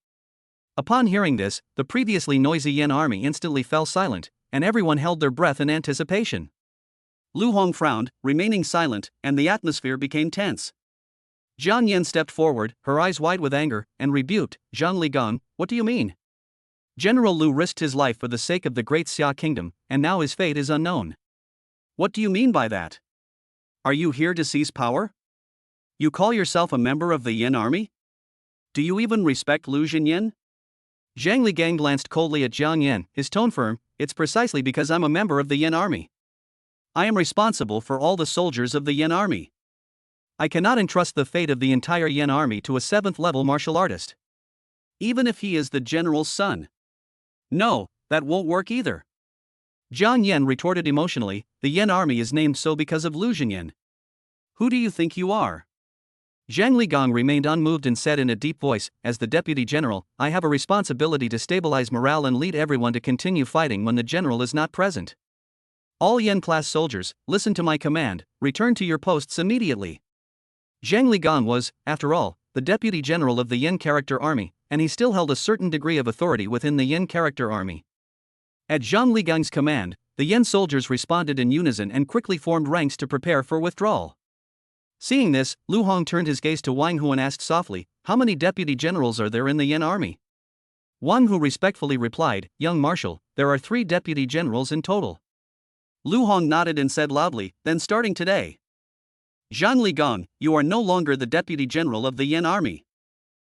[SPEAKER 1] Upon hearing this, the previously noisy Yan army instantly fell silent, and everyone held their breath in anticipation. Lu Hong frowned, remaining silent, and the atmosphere became tense. Jian Yan stepped forward, her eyes wide with anger, and rebuked, "Zhang Ligang, what do you mean? General Lu risked his life for the sake of the great Xia kingdom, and now his fate is unknown. What do you mean by that? Are you here to seize power? You call yourself a member of the Yan army? Do you even respect Lu Xinyan?" Zhang Ligang glanced coldly at Jiang Yan, his tone firm. "It's precisely because I'm a member of the Yan army. I am responsible for all the soldiers of the Yan army. I cannot entrust the fate of the entire Yan army to a 7th level martial artist. Even if he is the general's son. No, that won't work either." Jiang Yan retorted emotionally, "The Yan army is named so because of Lu Xinyan. Who do you think you are?" Zhang Ligang remained unmoved and said in a deep voice, "As the deputy general, I have a responsibility to stabilize morale and lead everyone to continue fighting when the general is not present. All Yan-class soldiers, listen to my command, return to your posts immediately." Zhang Ligang was, after all, the deputy general of the Yan character army, and he still held a certain degree of authority within the Yan character army. At Zhang Ligang's command, the Yan soldiers responded in unison and quickly formed ranks to prepare for withdrawal. Seeing this, Lu Hong turned his gaze to Wang Hu and asked softly, "How many deputy generals are there in the Yan army?" Wang Hu respectfully replied, "Young Marshal, there are 3 deputy generals in total." Lu Hong nodded and said loudly, "Then starting today, Zhang Ligang, you are no longer the deputy general of the Yan army.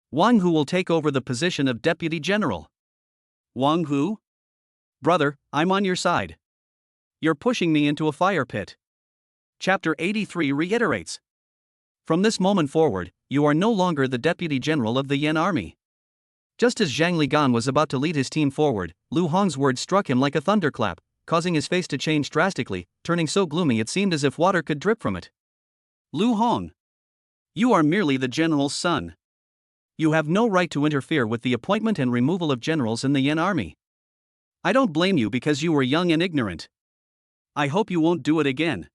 [SPEAKER 1] Wang Hu will take over the position of deputy general." "Wang Hu? Brother, I'm on your side. You're pushing me into a fire pit." Chapter 83 reiterates. From this moment forward, you are no longer the deputy general of the Yan army. Just as Zhang Ligang was about to lead his team forward, Lu Hong's words struck him like a thunderclap, causing his face to change drastically, turning so gloomy it seemed as if water could drip from it. "Lu Hong, you are merely the general's son. You have no right to interfere with the appointment and removal of generals in the Yan army. I don't blame you because you were young and ignorant. I hope you won't do it again."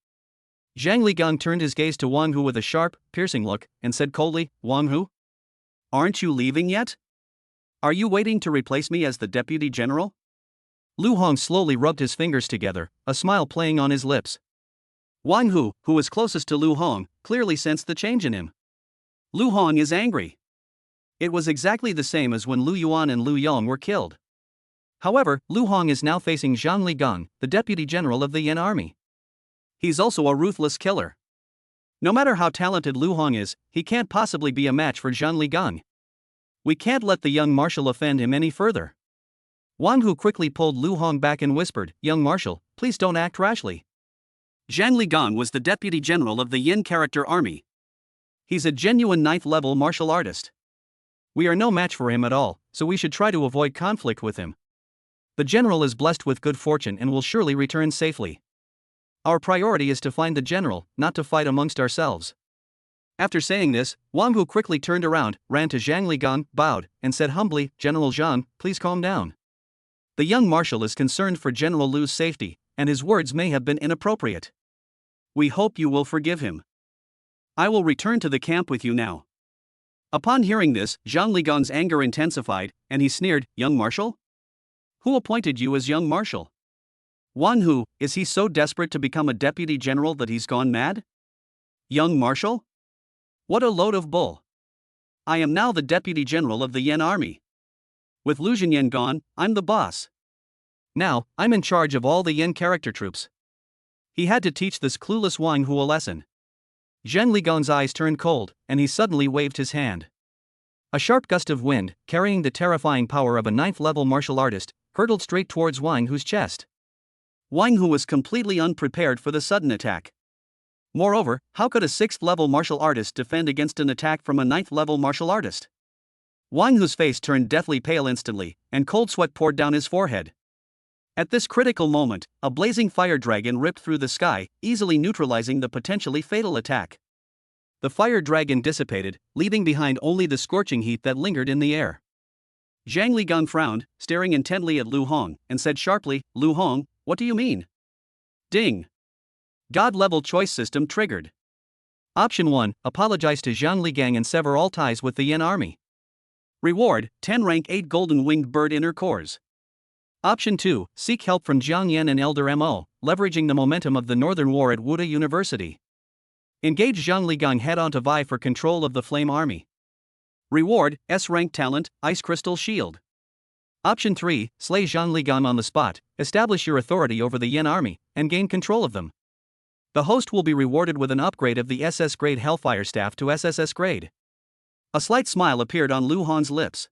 [SPEAKER 1] Zhang Ligang turned his gaze to Wang Hu with a sharp, piercing look, and said coldly, "Wang Hu? Aren't you leaving yet? Are you waiting to replace me as the deputy general?" Lu Hong slowly rubbed his fingers together, a smile playing on his lips. Wang Hu, who was closest to Lu Hong, clearly sensed the change in him. Lu Hong is angry. It was exactly the same as when Lu Yuan and Lu Yong were killed. However, Lu Hong is now facing Zhang Ligang, the deputy general of the Yan army. He's also a ruthless killer. No matter how talented Lu Hong is, he can't possibly be a match for Zhang Ligang. We can't let the young marshal offend him any further. Wang Hu quickly pulled Lu Hong back and whispered, "Young marshal, please don't act rashly. Zhang Ligang was the deputy general of the Yan character army. He's a genuine 9th level martial artist. We are no match for him at all, so we should try to avoid conflict with him. The general is blessed with good fortune and will surely return safely. Our priority is to find the general, not to fight amongst ourselves." After saying this, Wang Hu quickly turned around, ran to Zhang Ligang, bowed, and said humbly, "General Zhang, please calm down. The young marshal is concerned for General Lu's safety, and his words may have been inappropriate. We hope you will forgive him. I will return to the camp with you now." Upon hearing this, Zhang Ligang's anger intensified, and he sneered, "Young marshal? Who appointed you as young marshal? Wang Hu, is he so desperate to become a deputy general that he's gone mad? Young marshal? What a load of bull. I am now the deputy general of the Yan army. With Lu Zhenyan gone, I'm the boss. Now, I'm in charge of all the Yan character troops. He had to teach this clueless Wang Hu a lesson. Zhang Ligong's eyes turned cold, and he suddenly waved his hand. A sharp gust of wind, carrying the terrifying power of a 9th-level martial artist, hurtled straight towards Wang Hu's chest. Wang Hu was completely unprepared for the sudden attack. Moreover, how could a 6th-level martial artist defend against an attack from a 9th-level martial artist? Wang Hu's face turned deathly pale instantly, and cold sweat poured down his forehead. At this critical moment, a blazing fire dragon ripped through the sky, easily neutralizing the potentially fatal attack. The fire dragon dissipated, leaving behind only the scorching heat that lingered in the air. Zhang Ligang frowned, staring intently at Lu Hong, and said sharply, "Lu Hong, what do you mean?" Ding! God-level choice system triggered. Option 1, apologize to Zhang Ligang and sever all ties with the Yan army. Reward, 10 rank 8 golden winged bird inner cores. Option 2, seek help from Jiang Yan and Elder Mo, leveraging the momentum of the Northern War at Wuda University. Engage Zhang Ligang head-on to vie for control of the Flame Army. Reward, S-rank talent, Ice Crystal Shield. Option 3, slay Zhang Ligang on the spot, establish your authority over the Yan army, and gain control of them. The host will be rewarded with an upgrade of the SS grade Hellfire Staff to SSS grade. A slight smile appeared on Lu Hong's lips.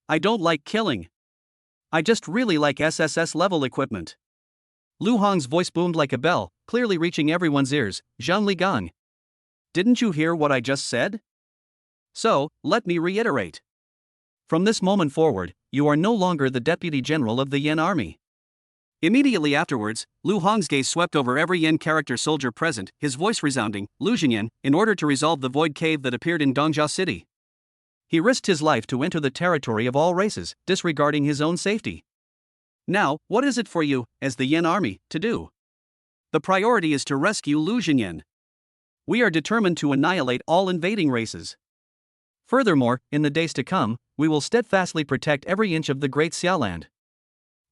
[SPEAKER 1] I don't like killing. I just really like SSS level equipment. Lu Hong's voice boomed like a bell, clearly reaching everyone's ears. Zhang Ligang, didn't you hear what I just said? So, let me reiterate. From this moment forward, you are no longer the deputy general of the Yan army. Immediately afterwards, Lu Hong's gaze swept over every Yan character soldier present, his voice resounding, "Lu Zhenyan," in order to resolve the void cave that appeared in Dongjia City. He risked his life to enter the territory of all races, disregarding his own safety. Now, what is it for you, as the Yan army, to do? The priority is to rescue Lu Zhenyan. We are determined to annihilate all invading races. Furthermore, in the days to come, we will steadfastly protect every inch of the Great Xiaoland.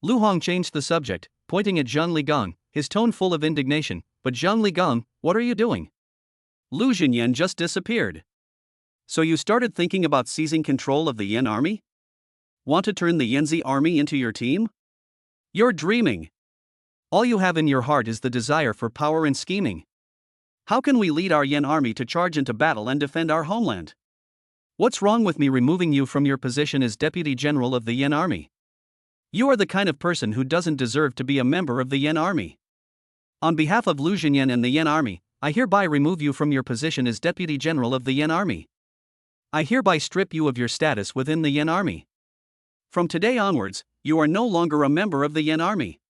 [SPEAKER 1] Lu Hong changed the subject, pointing at Zhang Ligang, his tone full of indignation. But Zhang Ligang, what are you doing? Lu Zhenyan just disappeared. So you started thinking about seizing control of the Yan army? Want to turn the Yanzi army into your team? You're dreaming. All you have in your heart is the desire for power and scheming. How can we lead our Yan army to charge into battle and defend our homeland? What's wrong with me removing you from your position as deputy general of the Yan army? You are the kind of person who doesn't deserve to be a member of the Yan army. On behalf of Lu Zhenyan and the Yan army, I hereby remove you from your position as deputy general of the Yan army. I hereby strip you of your status within the Yan army. From today onwards, you are no longer a member of the Yan army.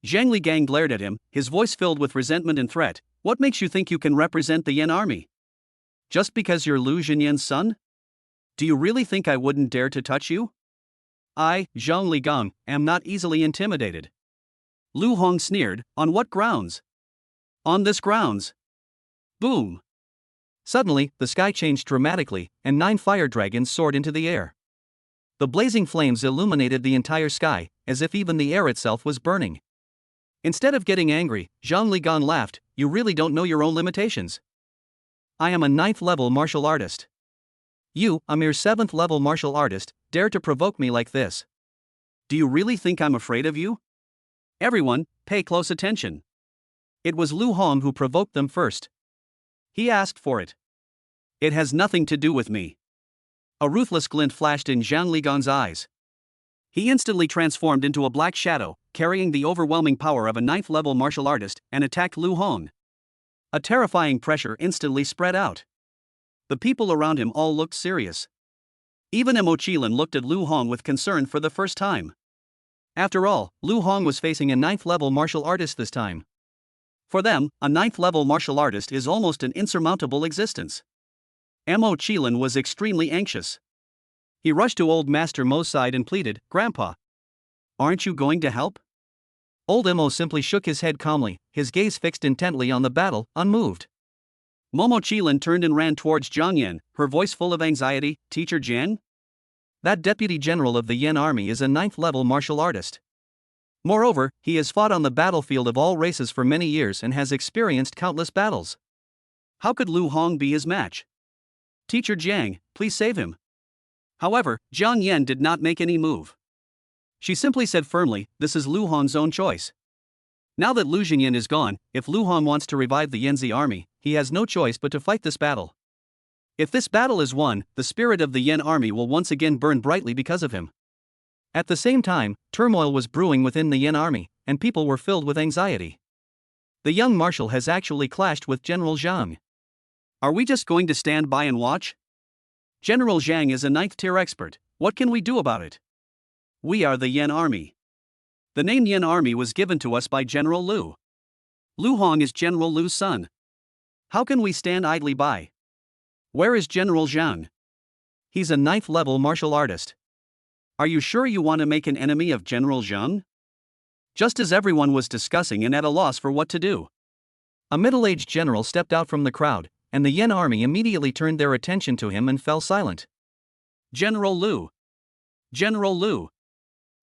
[SPEAKER 1] Zhang Ligang glared at him, his voice filled with resentment and threat. What makes you think you can represent the Yan army? Just because you're Lu Zhenyan's son? Do you really think I wouldn't dare to touch you? I, Zhang Ligang, am not easily intimidated. Lu Hong sneered, on what grounds? On this grounds. Boom. Suddenly, the sky changed dramatically, and 9 fire dragons soared into the air. The blazing flames illuminated the entire sky, as if even the air itself was burning. Instead of getting angry, Zhang Ligang laughed. You really don't know your own limitations. I am a 9th level martial artist. You, a mere 7th level martial artist, dare to provoke me like this. Do you really think I'm afraid of you? Everyone, pay close attention. It was Lu Hong who provoked them first. He asked for it. It has nothing to do with me. A ruthless glint flashed in Zhang Ligang's eyes. He instantly transformed into a black shadow, carrying the overwhelming power of a 9th level martial artist, and attacked Lu Hong. A terrifying pressure instantly spread out. The people around him all looked serious. Even Mo Qilin looked at Lu Hong with concern for the first time. After all, Lu Hong was facing a 9th level martial artist this time. For them, a 9th level martial artist is almost an insurmountable existence. Mo Qilin was extremely anxious. He rushed to old Master Mo's side and pleaded, Grandpa, aren't you going to help? Old Mo simply shook his head calmly, his gaze fixed intently on the battle, unmoved. Momo Qilin turned and ran towards Jiang Yan, her voice full of anxiety. Teacher Jiang? That deputy general of the Yan army is a 9th level martial artist. Moreover, he has fought on the battlefield of all races for many years and has experienced countless battles. How could Lu Hong be his match? Teacher Jiang, please save him. However, Jiang Yan did not make any move. She simply said firmly, this is Lu Hong's own choice. Now that Lu Jingyan is gone, if Lu Hong wants to revive the Yanzi army, he has no choice but to fight this battle. If this battle is won, the spirit of the Yan army will once again burn brightly because of him. At the same time, turmoil was brewing within the Yan army, and people were filled with anxiety. The young marshal has actually clashed with General Zhang. Are we just going to stand by and watch? General Zhang is a 9th-tier expert. What can we do about it? We are the Yan army. The name Yan army was given to us by General Lu. Lu Hong is General Lu's son. How can we stand idly by? Where is General Zhang? He's a 9th-level martial artist. Are you sure you want to make an enemy of General Zhang? Just as everyone was discussing and at a loss for what to do, a middle-aged general stepped out from the crowd, and the Yan army immediately turned their attention to him and fell silent. General Lu. General Lu.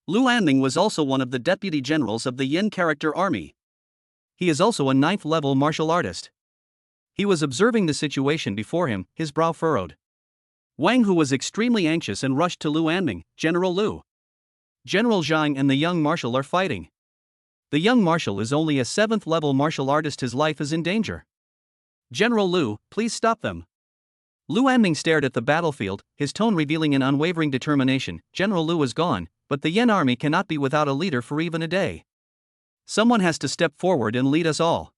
[SPEAKER 1] Lu Anming was also one of the deputy generals of the Yan character army. He is also a 9th-level martial artist. He was observing the situation before him, his brow furrowed. Wang Hu was extremely anxious and rushed to Lu Anming. General Lu. General Zhang and the young marshal are fighting. The young marshal is only a 7th-level martial artist. His life is in danger. General Lu, please stop them. Lu Anming stared at the battlefield, his tone revealing an unwavering determination. General Lu is gone, but the Yan army cannot be without a leader for even a day. Someone has to step forward and lead us all.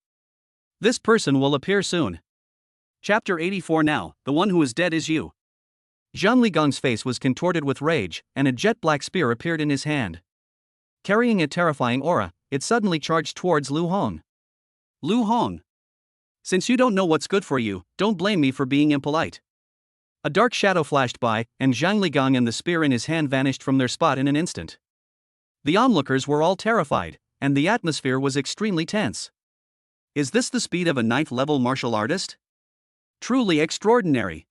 [SPEAKER 1] This person will appear soon. Chapter 84. Now, the one who is dead is you. Zhang Ligong's face was contorted with rage, and a jet-black spear appeared in his hand. Carrying a terrifying aura, it suddenly charged towards Lu Hong. Lu Hong. Since you don't know what's good for you, don't blame me for being impolite. A dark shadow flashed by, and Zhang Ligong and the spear in his hand vanished from their spot in an instant. The onlookers were all terrified, and the atmosphere was extremely tense. Is this the speed of a 9th-level martial artist? Truly extraordinary.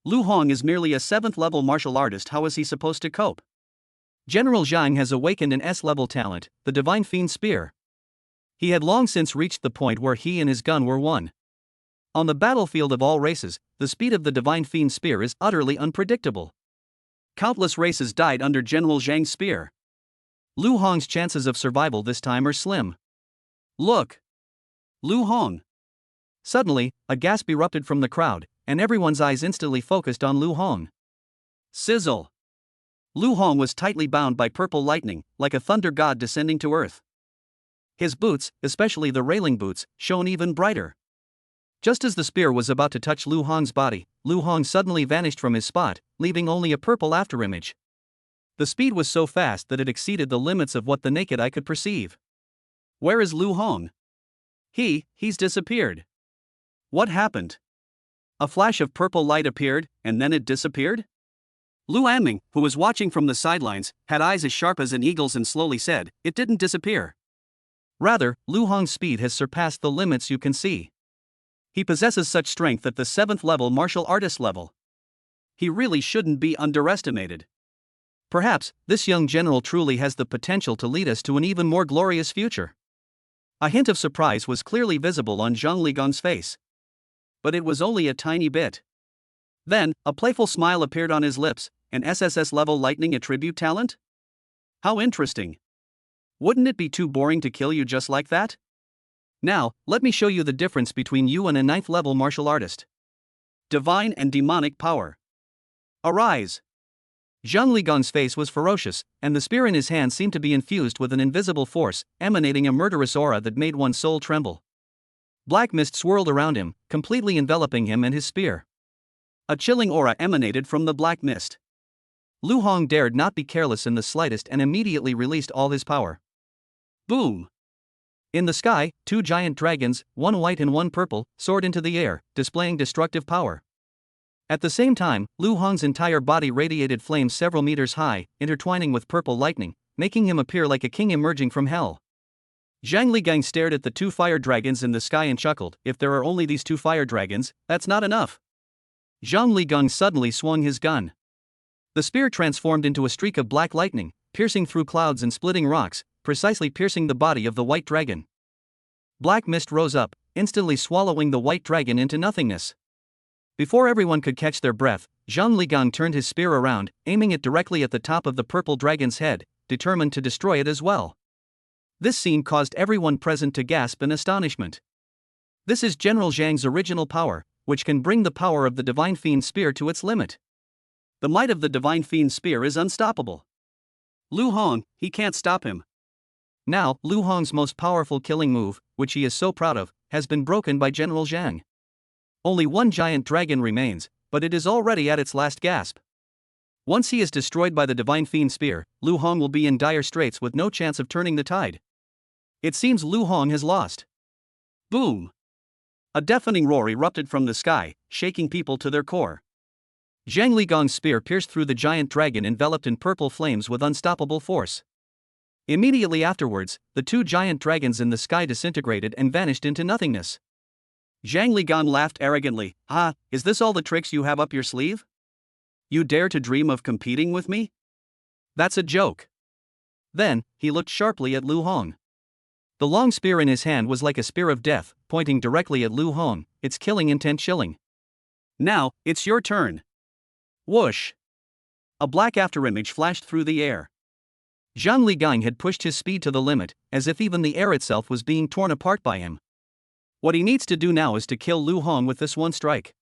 [SPEAKER 1] Lu Hong is merely a 7th-level martial artist. How is he supposed to cope? General Zhang has awakened an S-level talent, the Divine Fiend Spear. He had long since reached the point where he and his gun were one. On the battlefield of all races, the speed of the Divine Fiend Spear is utterly unpredictable. Countless races died under General Zhang's spear. Lu Hong's chances of survival this time are slim. Look! Lu Hong! Suddenly, a gasp erupted from the crowd, and everyone's eyes instantly focused on Lu Hong. Sizzle! Lu Hong was tightly bound by purple lightning, like a thunder god descending to earth. His boots, especially the railing boots, shone even brighter. Just as the spear was about to touch Lu Hong's body, Lu Hong suddenly vanished from his spot, leaving only a purple afterimage. The speed was so fast that it exceeded the limits of what the naked eye could perceive. Where is Lu Hong? He's disappeared. What happened? A flash of purple light appeared, and then it disappeared? Lu Anming, who was watching from the sidelines, had eyes as sharp as an eagle's and slowly said, it didn't disappear. Rather, Lu Hong's speed has surpassed the limits you can see. He possesses such strength at the 7th-level martial artist level. He really shouldn't be underestimated. Perhaps, this young general truly has the potential to lead us to an even more glorious future. A hint of surprise was clearly visible on Zhang Ligong's face. But it was only a tiny bit. Then, a playful smile appeared on his lips. An SSS-level lightning attribute talent? How interesting. Wouldn't it be too boring to kill you just like that? Now, let me show you the difference between you and a 9th-level martial artist. Divine and demonic power. Arise! Zhang Ligong's face was ferocious, and the spear in his hand seemed to be infused with an invisible force, emanating a murderous aura that made one's soul tremble. Black mist swirled around him, completely enveloping him and his spear. A chilling aura emanated from the black mist. Lu Hong dared not be careless in the slightest and immediately released all his power. Boom! In the sky, 2 giant dragons, one white and one purple, soared into the air, displaying destructive power. At the same time, Lu Hong's entire body radiated flames several meters high, intertwining with purple lightning, making him appear like a king emerging from hell. Zhang Ligang stared at the 2 fire dragons in the sky and chuckled, if there are only these 2 fire dragons, that's not enough. Zhang Ligang suddenly swung his gun. The spear transformed into a streak of black lightning, piercing through clouds and splitting rocks, precisely piercing the body of the white dragon. Black mist rose up, instantly swallowing the white dragon into nothingness. Before everyone could catch their breath, Zhang Ligang turned his spear around, aiming it directly at the top of the purple dragon's head, determined to destroy it as well. This scene caused everyone present to gasp in astonishment. This is General Zhang's original power, which can bring the power of the Divine Fiend Spear to its limit. The might of the Divine Fiend Spear is unstoppable. Lu Hong, he can't stop him. Now, Lu Hong's most powerful killing move, which he is so proud of, has been broken by General Zhang. Only one giant dragon remains, but it is already at its last gasp. Once he is destroyed by the Divine Fiend Spear, Lu Hong will be in dire straits with no chance of turning the tide. It seems Lu Hong has lost. Boom! A deafening roar erupted from the sky, shaking people to their core. Zhang Ligang's spear pierced through the giant dragon enveloped in purple flames with unstoppable force. Immediately afterwards, the two giant dragons in the sky disintegrated and vanished into nothingness. Zhang Ligang laughed arrogantly. "Ah, is this all the tricks you have up your sleeve? You dare to dream of competing with me? That's a joke." Then, he looked sharply at Lu Hong. The long spear in his hand was like a spear of death, pointing directly at Lu Hong, its killing intent chilling. "Now, it's your turn." Whoosh! A black afterimage flashed through the air. Zhang Ligang had pushed his speed to the limit, as if even the air itself was being torn apart by him. What he needs to do now is to kill Lu Hong with this one strike.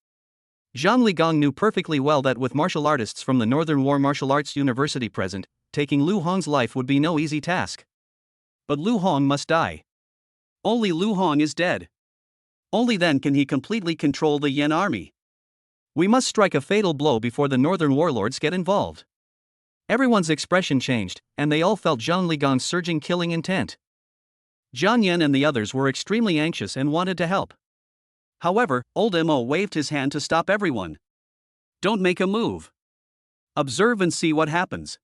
[SPEAKER 1] Zhang Ligang knew perfectly well that with martial artists from the Northern War Martial Arts University present, taking Lu Hong's life would be no easy task. But Lu Hong must die. Only Lu Hong is dead. Only then can he completely control the Yan army. We must strike a fatal blow before the Northern warlords get involved. Everyone's expression changed, and they all felt Zhang Ligang's surging killing intent. Jian Yan and the others were extremely anxious and wanted to help. However, old Mo waved his hand to stop everyone. "Don't make a move. Observe and see what happens."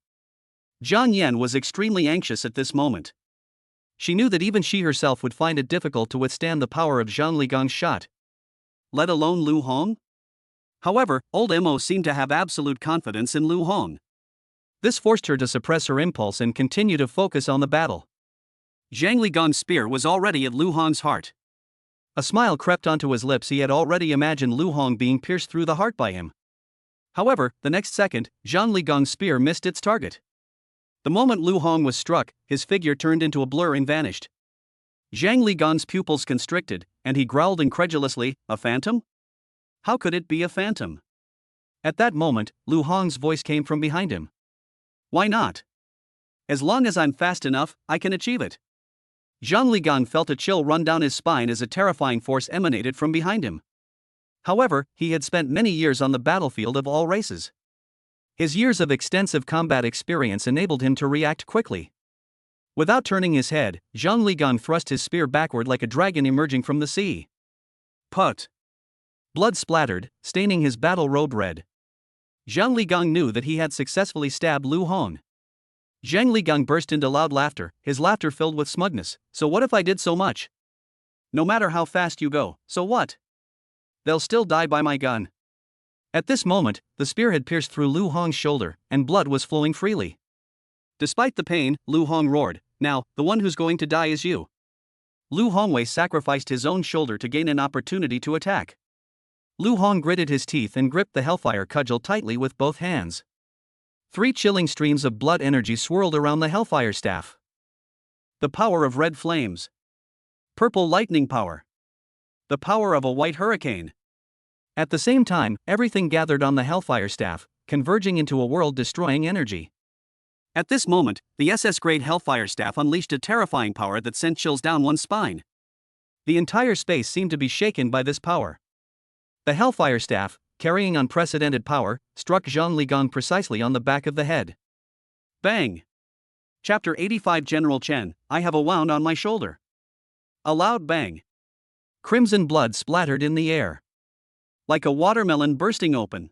[SPEAKER 1] Jian Yan was extremely anxious at this moment. She knew that even she herself would find it difficult to withstand the power of Zhang Ligang's shot. Let alone Lu Hong? However, old Mo seemed to have absolute confidence in Lu Hong. This forced her to suppress her impulse and continue to focus on the battle. Zhang Ligang's spear was already at Lu Hong's heart. A smile crept onto his lips. He had already imagined Lu Hong being pierced through the heart by him. However, the next second, Zhang Ligang's spear missed its target. The moment Lu Hong was struck, his figure turned into a blur and vanished. Zhang Ligang's pupils constricted, and he growled incredulously, "A phantom? How could it be a phantom?" At that moment, Lu Hong's voice came from behind him. "Why not? As long as I'm fast enough, I can achieve it." Zhang Ligang felt a chill run down his spine as a terrifying force emanated from behind him. However, he had spent many years on the battlefield of all races. His years of extensive combat experience enabled him to react quickly. Without turning his head, Zhang Ligang thrust his spear backward like a dragon emerging from the sea. Put! Blood splattered, staining his battle robe red. Zhang Ligang knew that he had successfully stabbed Lu Hong. Zhang Ligang burst into loud laughter, his laughter filled with smugness. "So what if I did so much? No matter how fast you go, so what? They'll still die by my gun." At this moment, the spear had pierced through Lu Hong's shoulder, and blood was flowing freely. Despite the pain, Lu Hong roared, "Now, the one who's going to die is you." Lu Hongwei sacrificed his own shoulder to gain an opportunity to attack. Lu Hong gritted his teeth and gripped the Hellfire cudgel tightly with both hands. 3 chilling streams of blood energy swirled around the Hellfire staff. The power of red flames. Purple lightning power. The power of a white hurricane. At the same time, everything gathered on the Hellfire staff, converging into a world-destroying energy. At this moment, the SS-grade Hellfire staff unleashed a terrifying power that sent chills down one's spine. The entire space seemed to be shaken by this power. The Hellfire staff, carrying unprecedented power, struck Zhang Ligang precisely on the back of the head. Bang! Chapter 85 General Chen, I have a wound on my shoulder. A loud bang. Crimson blood splattered in the air. Like a watermelon bursting open.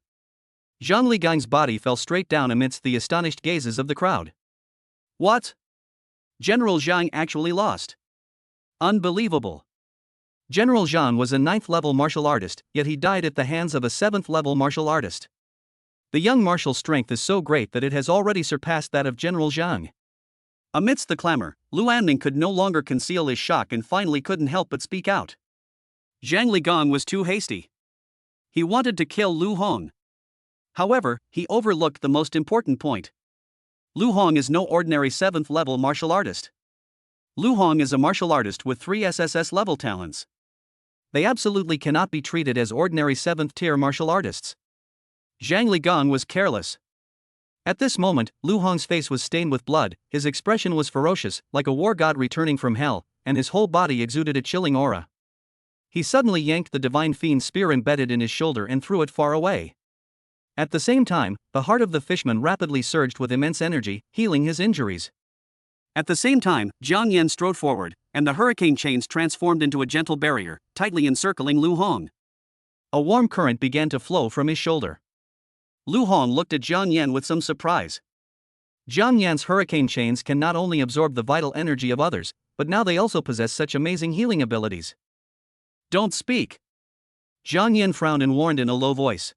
[SPEAKER 1] Zhang Ligang's body fell straight down amidst the astonished gazes of the crowd. What? General Zhang actually lost. Unbelievable. General Zhang was a 9th-level martial artist, yet he died at the hands of a 7th-level martial artist. The young marshal's strength is so great that it has already surpassed that of General Zhang. Amidst the clamor, Lu Anming could no longer conceal his shock and finally couldn't help but speak out. Zhang Ligang was too hasty. He wanted to kill Lu Hong. However, he overlooked the most important point. Lu Hong is no ordinary 7th level martial artist. Lu Hong is a martial artist with 3 SSS level talents. They absolutely cannot be treated as ordinary 7th tier martial artists. Zhang Ligang was careless. At this moment, Lu Hong's face was stained with blood, his expression was ferocious, like a war god returning from hell, and his whole body exuded a chilling aura. He suddenly yanked the divine fiend's spear embedded in his shoulder and threw it far away. At the same time, the heart of the fishman rapidly surged with immense energy, healing his injuries. At the same time, Jiang Yan strode forward, and the hurricane chains transformed into a gentle barrier, tightly encircling Lu Hong. A warm current began to flow from his shoulder. Lu Hong looked at Jiang Yan with some surprise. Jiang Yan's hurricane chains can not only absorb the vital energy of others, but now they also possess such amazing healing abilities. Don't speak. Jiang Yan frowned and warned in a low voice.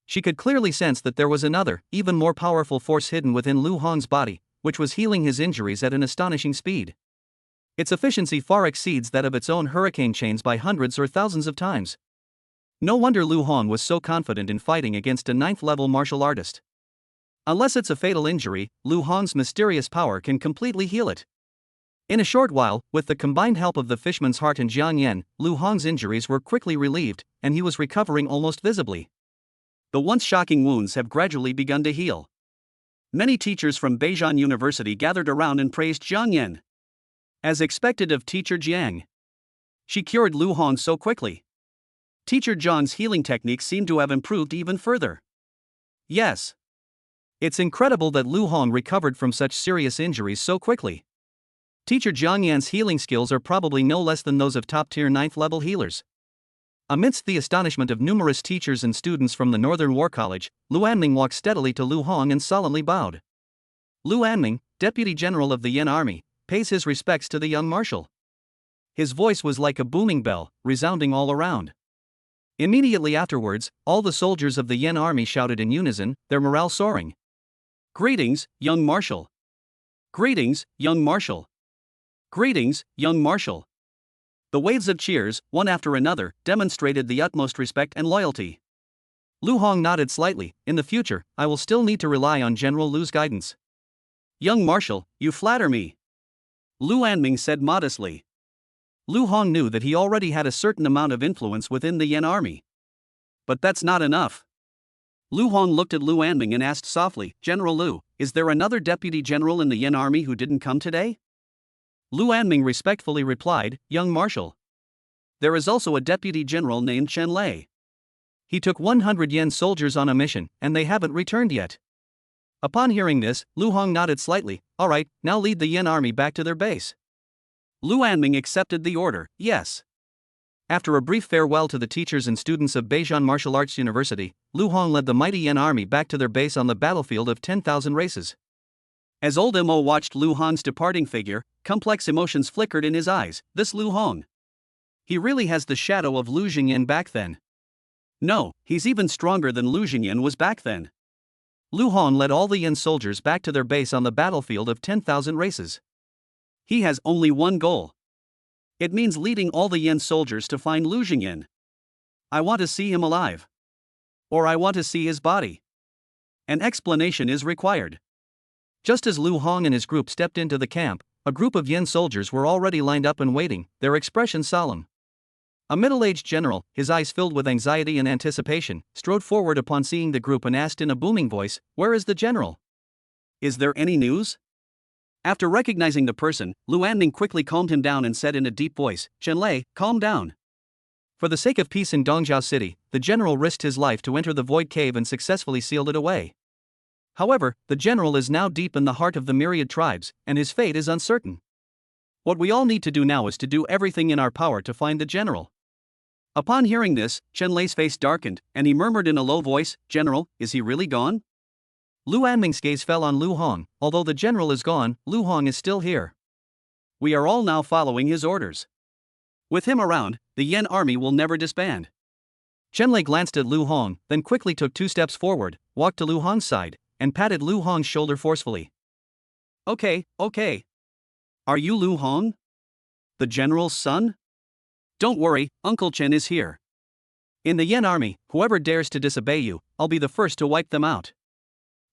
[SPEAKER 1] She could clearly sense that there was another, even more powerful force hidden within Lu Hong's body, which was healing his injuries at an astonishing speed. Its efficiency far exceeds that of its own hurricane chains by hundreds or thousands of times. No wonder Lu Hong was so confident in fighting against a 9th level martial artist. Unless it's a fatal injury, Lu Hong's mysterious power can completely heal it. In a short while, with the combined help of the fishman's heart and Jiang Yan, Lu Hong's injuries were quickly relieved, and he was recovering almost visibly. The once shocking wounds have gradually begun to heal. Many teachers from Beijing University gathered around and praised Jiang Yan. As expected of teacher Jiang, she cured Lu Hong so quickly. Teacher Zhang's healing techniques seem to have improved even further. Yes. It's incredible that Lu Hong recovered from such serious injuries so quickly. Teacher Jiang Yan's healing skills are probably no less than those of top-tier 9th level healers. Amidst the astonishment of numerous teachers and students from the Northern War College, Lu Anming walked steadily to Lu Hong and solemnly bowed. Lu Anming, Deputy General of the Yin Army, pays his respects to the young marshal. His voice was like a booming bell, resounding all around. Immediately afterwards, all the soldiers of the Yin Army shouted in unison, their morale soaring. Greetings, young marshal. Greetings, young marshal. Greetings, young marshal. The waves of cheers, one after another, demonstrated the utmost respect and loyalty. Lu Hong nodded slightly. In the future, I will still need to rely on General Lu's guidance. Young marshal, you flatter me. Lu Anming said modestly. Lu Hong knew that he already had a certain amount of influence within the Yin Army. But that's not enough. Lu Hong looked at Lu Anming and asked softly, General Lu, is there another deputy general in the Yin Army who didn't come today? Lu Anming respectfully replied, Young marshal. There is also a deputy general named Chen Lei. He took 100 Yen soldiers on a mission, and they haven't returned yet. Upon hearing this, Lu Hong nodded slightly. All right, now lead the Yin Army back to their base. Lu Anming accepted the order, yes. After a brief farewell to the teachers and students of Beijing Martial Arts University, Lu Hong led the mighty Yin Army back to their base on the battlefield of 10,000 races. As old Mo watched Lu Hong's departing figure, complex emotions flickered in his eyes. This Lu Hong. He really has the shadow of Lu Jingyan back then. No, he's even stronger than Lu Jingyan was back then. Lu Hong led all the Yin soldiers back to their base on the battlefield of 10,000 races. He has only one goal. It means leading all the Yin soldiers to find Lu Jingyan. I want to see him alive. Or I want to see his body. An explanation is required. Just as Lu Hong and his group stepped into the camp, a group of Yin soldiers were already lined up and waiting, their expression solemn. A middle-aged general, his eyes filled with anxiety and anticipation, strode forward upon seeing the group and asked in a booming voice, Where is the general? Is there any news? After recognizing the person, Lu Anming quickly calmed him down and said in a deep voice, Chen Lei, calm down. For the sake of peace in Dongzhou City, the general risked his life to enter the Void Cave and successfully sealed it away. However, the general is now deep in the heart of the myriad tribes, and his fate is uncertain. What we all need to do now is to do everything in our power to find the general. Upon hearing this, Chen Lei's face darkened, and he murmured in a low voice, General, is he really gone? Lu Anming's gaze fell on Lu Hong. Although the general is gone, Lu Hong is still here. We are all now following his orders. With him around, the Yin army will never disband. Chen Lei glanced at Lu Hong, then quickly took 2 steps forward, walked to Lu Hong's side, and patted Lu Hong's shoulder forcefully. Okay, okay. Are you Lu Hong? The general's son? Don't worry, Uncle Chen is here. In the Yen army, whoever dares to disobey you, I'll be the first to wipe them out.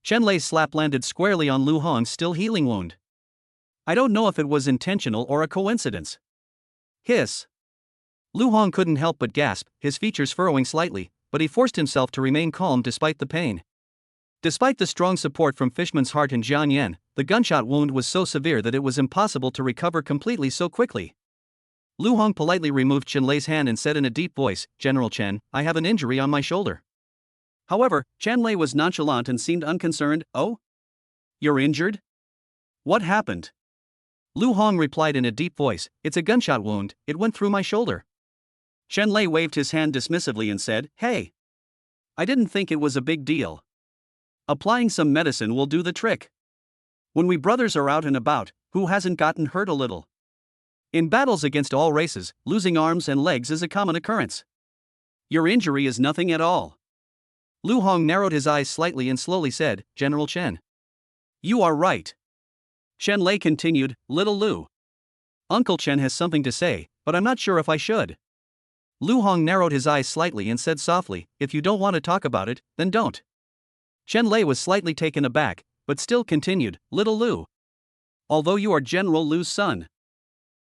[SPEAKER 1] Chen Lei's slap landed squarely on Lu Hong's still healing wound. I don't know if it was intentional or a coincidence. Hiss. Lu Hong couldn't help but gasp, his features furrowing slightly, but he forced himself to remain calm despite the pain. Despite the strong support from Fishman's Heart and Jian Yan, the gunshot wound was so severe that it was impossible to recover completely so quickly. Lu Hong politely removed Chen Lei's hand and said in a deep voice, General Chen, I have an injury on my shoulder. However, Chen Lei was nonchalant and seemed unconcerned. Oh? You're injured? What happened? Lu Hong replied in a deep voice, it's a gunshot wound, it went through my shoulder. Chen Lei waved his hand dismissively and said, Hey! I didn't think it was a big deal. Applying some medicine will do the trick. When we brothers are out and about, who hasn't gotten hurt a little? In battles against all races, losing arms and legs is a common occurrence. Your injury is nothing at all. Lu Hong narrowed his eyes slightly and slowly said, General Chen. You are right. Chen Lei continued, Little Lu. Uncle Chen has something to say, but I'm not sure if I should. Lu Hong narrowed his eyes slightly and said softly, if you don't want to talk about it, then don't. Chen Lei was slightly taken aback, but still continued, Little Lu. Although you are General Lu's son.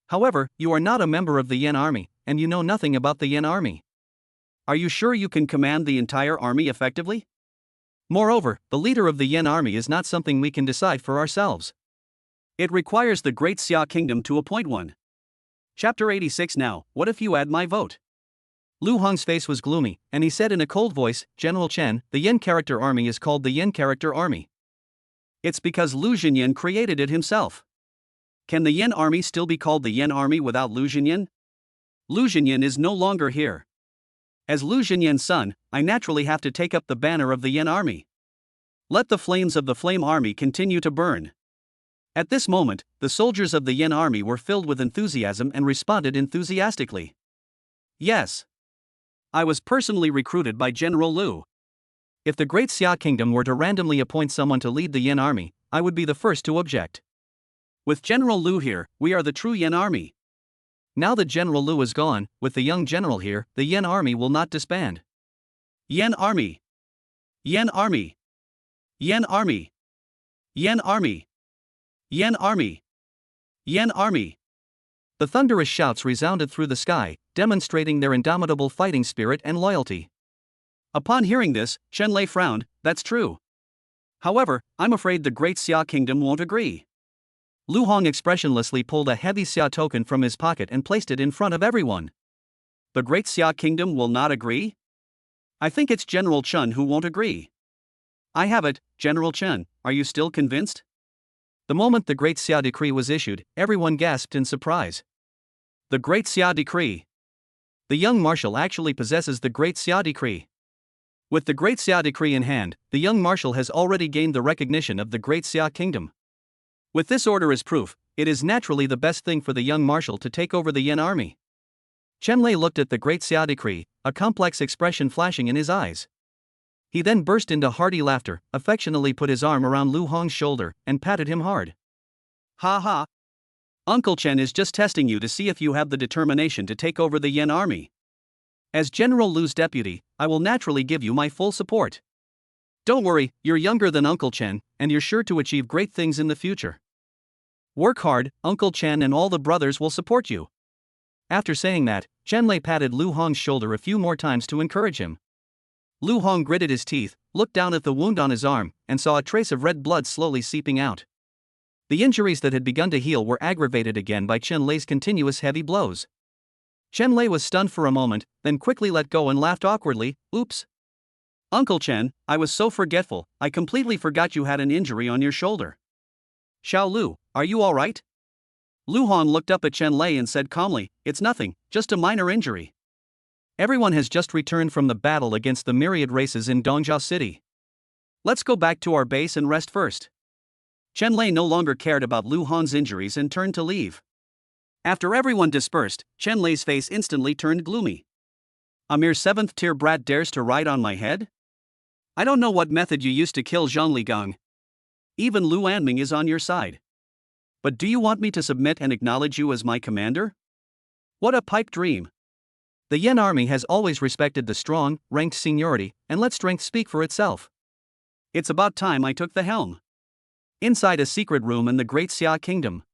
[SPEAKER 1] However, you are not a member of the Yen army, and you know nothing about the Yen army. Are you sure you can command the entire army effectively? Moreover, the leader of the Yen army is not something we can decide for ourselves. It requires the Great Xia Kingdom to appoint one. Chapter 86 Now, what if you add my vote? Lu Hong's face was gloomy, and he said in a cold voice, General Chen, the Yen character army is called the Yen character army. It's because Lu Xinyan created it himself. Can the Yen army still be called the Yen army without Lu Xinyan? Lu Xinyan is no longer here. As Lu Xinyan's son, I naturally have to take up the banner of the Yen army. Let the flames of the Flame army continue to burn. At this moment, the soldiers of the Yen army were filled with enthusiasm and responded enthusiastically. Yes. I was personally recruited by General Lu. If the Great Xia Kingdom were to randomly appoint someone to lead the Yen army, I would be the first to object. With General Lu here, we are the true Yen army. Now that General Lu is gone, with the young general here, the Yen army will not disband. Yen army. Yen army. Yen army. Yen army. Yen army. Yen army. The thunderous shouts resounded through the sky, demonstrating their indomitable fighting spirit and loyalty. Upon hearing this, Chen Lei frowned, that's true. However, I'm afraid the Great Xia Kingdom won't agree. Lu Hong expressionlessly pulled a heavy Xia token from his pocket and placed it in front of everyone. The Great Xia Kingdom will not agree? I think it's General Chen who won't agree. I have it, General Chen, are you still convinced? The moment the Great Xia Decree was issued, everyone gasped in surprise. The Great Xia Decree. The young marshal actually possesses the Great Xia Decree. With the Great Xia Decree in hand, the young marshal has already gained the recognition of the Great Xia Kingdom. With this order as proof, it is naturally the best thing for the young marshal to take over the Yen army. Chen Lei looked at the Great Xia Decree, a complex expression flashing in his eyes. He then burst into hearty laughter, affectionately put his arm around Lu Hong's shoulder, and patted him hard. Ha ha! Uncle Chen is just testing you to see if you have the determination to take over the Yen army. As General Lu's deputy, I will naturally give you my full support. Don't worry, you're younger than Uncle Chen, and you're sure to achieve great things in the future. Work hard, Uncle Chen and all the brothers will support you. After saying that, Chen Lei patted Lu Hong's shoulder a few more times to encourage him. Lu Hong gritted his teeth, looked down at the wound on his arm, and saw a trace of red blood slowly seeping out. The injuries that had begun to heal were aggravated again by Chen Lei's continuous heavy blows. Chen Lei was stunned for a moment, then quickly let go and laughed awkwardly, oops. Uncle Chen, I was so forgetful, I completely forgot you had an injury on your shoulder. Xiao Lu, are you alright? Lu Hong looked up at Chen Lei and said calmly, it's nothing, just a minor injury. Everyone has just returned from the battle against the myriad races in Dongzhou City. Let's go back to our base and rest first. Chen Lei no longer cared about Lu Hong's injuries and turned to leave. After everyone dispersed, Chen Lei's face instantly turned gloomy. A mere 7th tier brat dares to ride on my head? I don't know what method you used to kill Zhang Ligang. Even Lu Anming is on your side. But do you want me to submit and acknowledge you as my commander? What a pipe dream. The Yen army has always respected the strong, ranked seniority, and let strength speak for itself. It's about time I took the helm. Inside a secret room in the Great Xia Kingdom,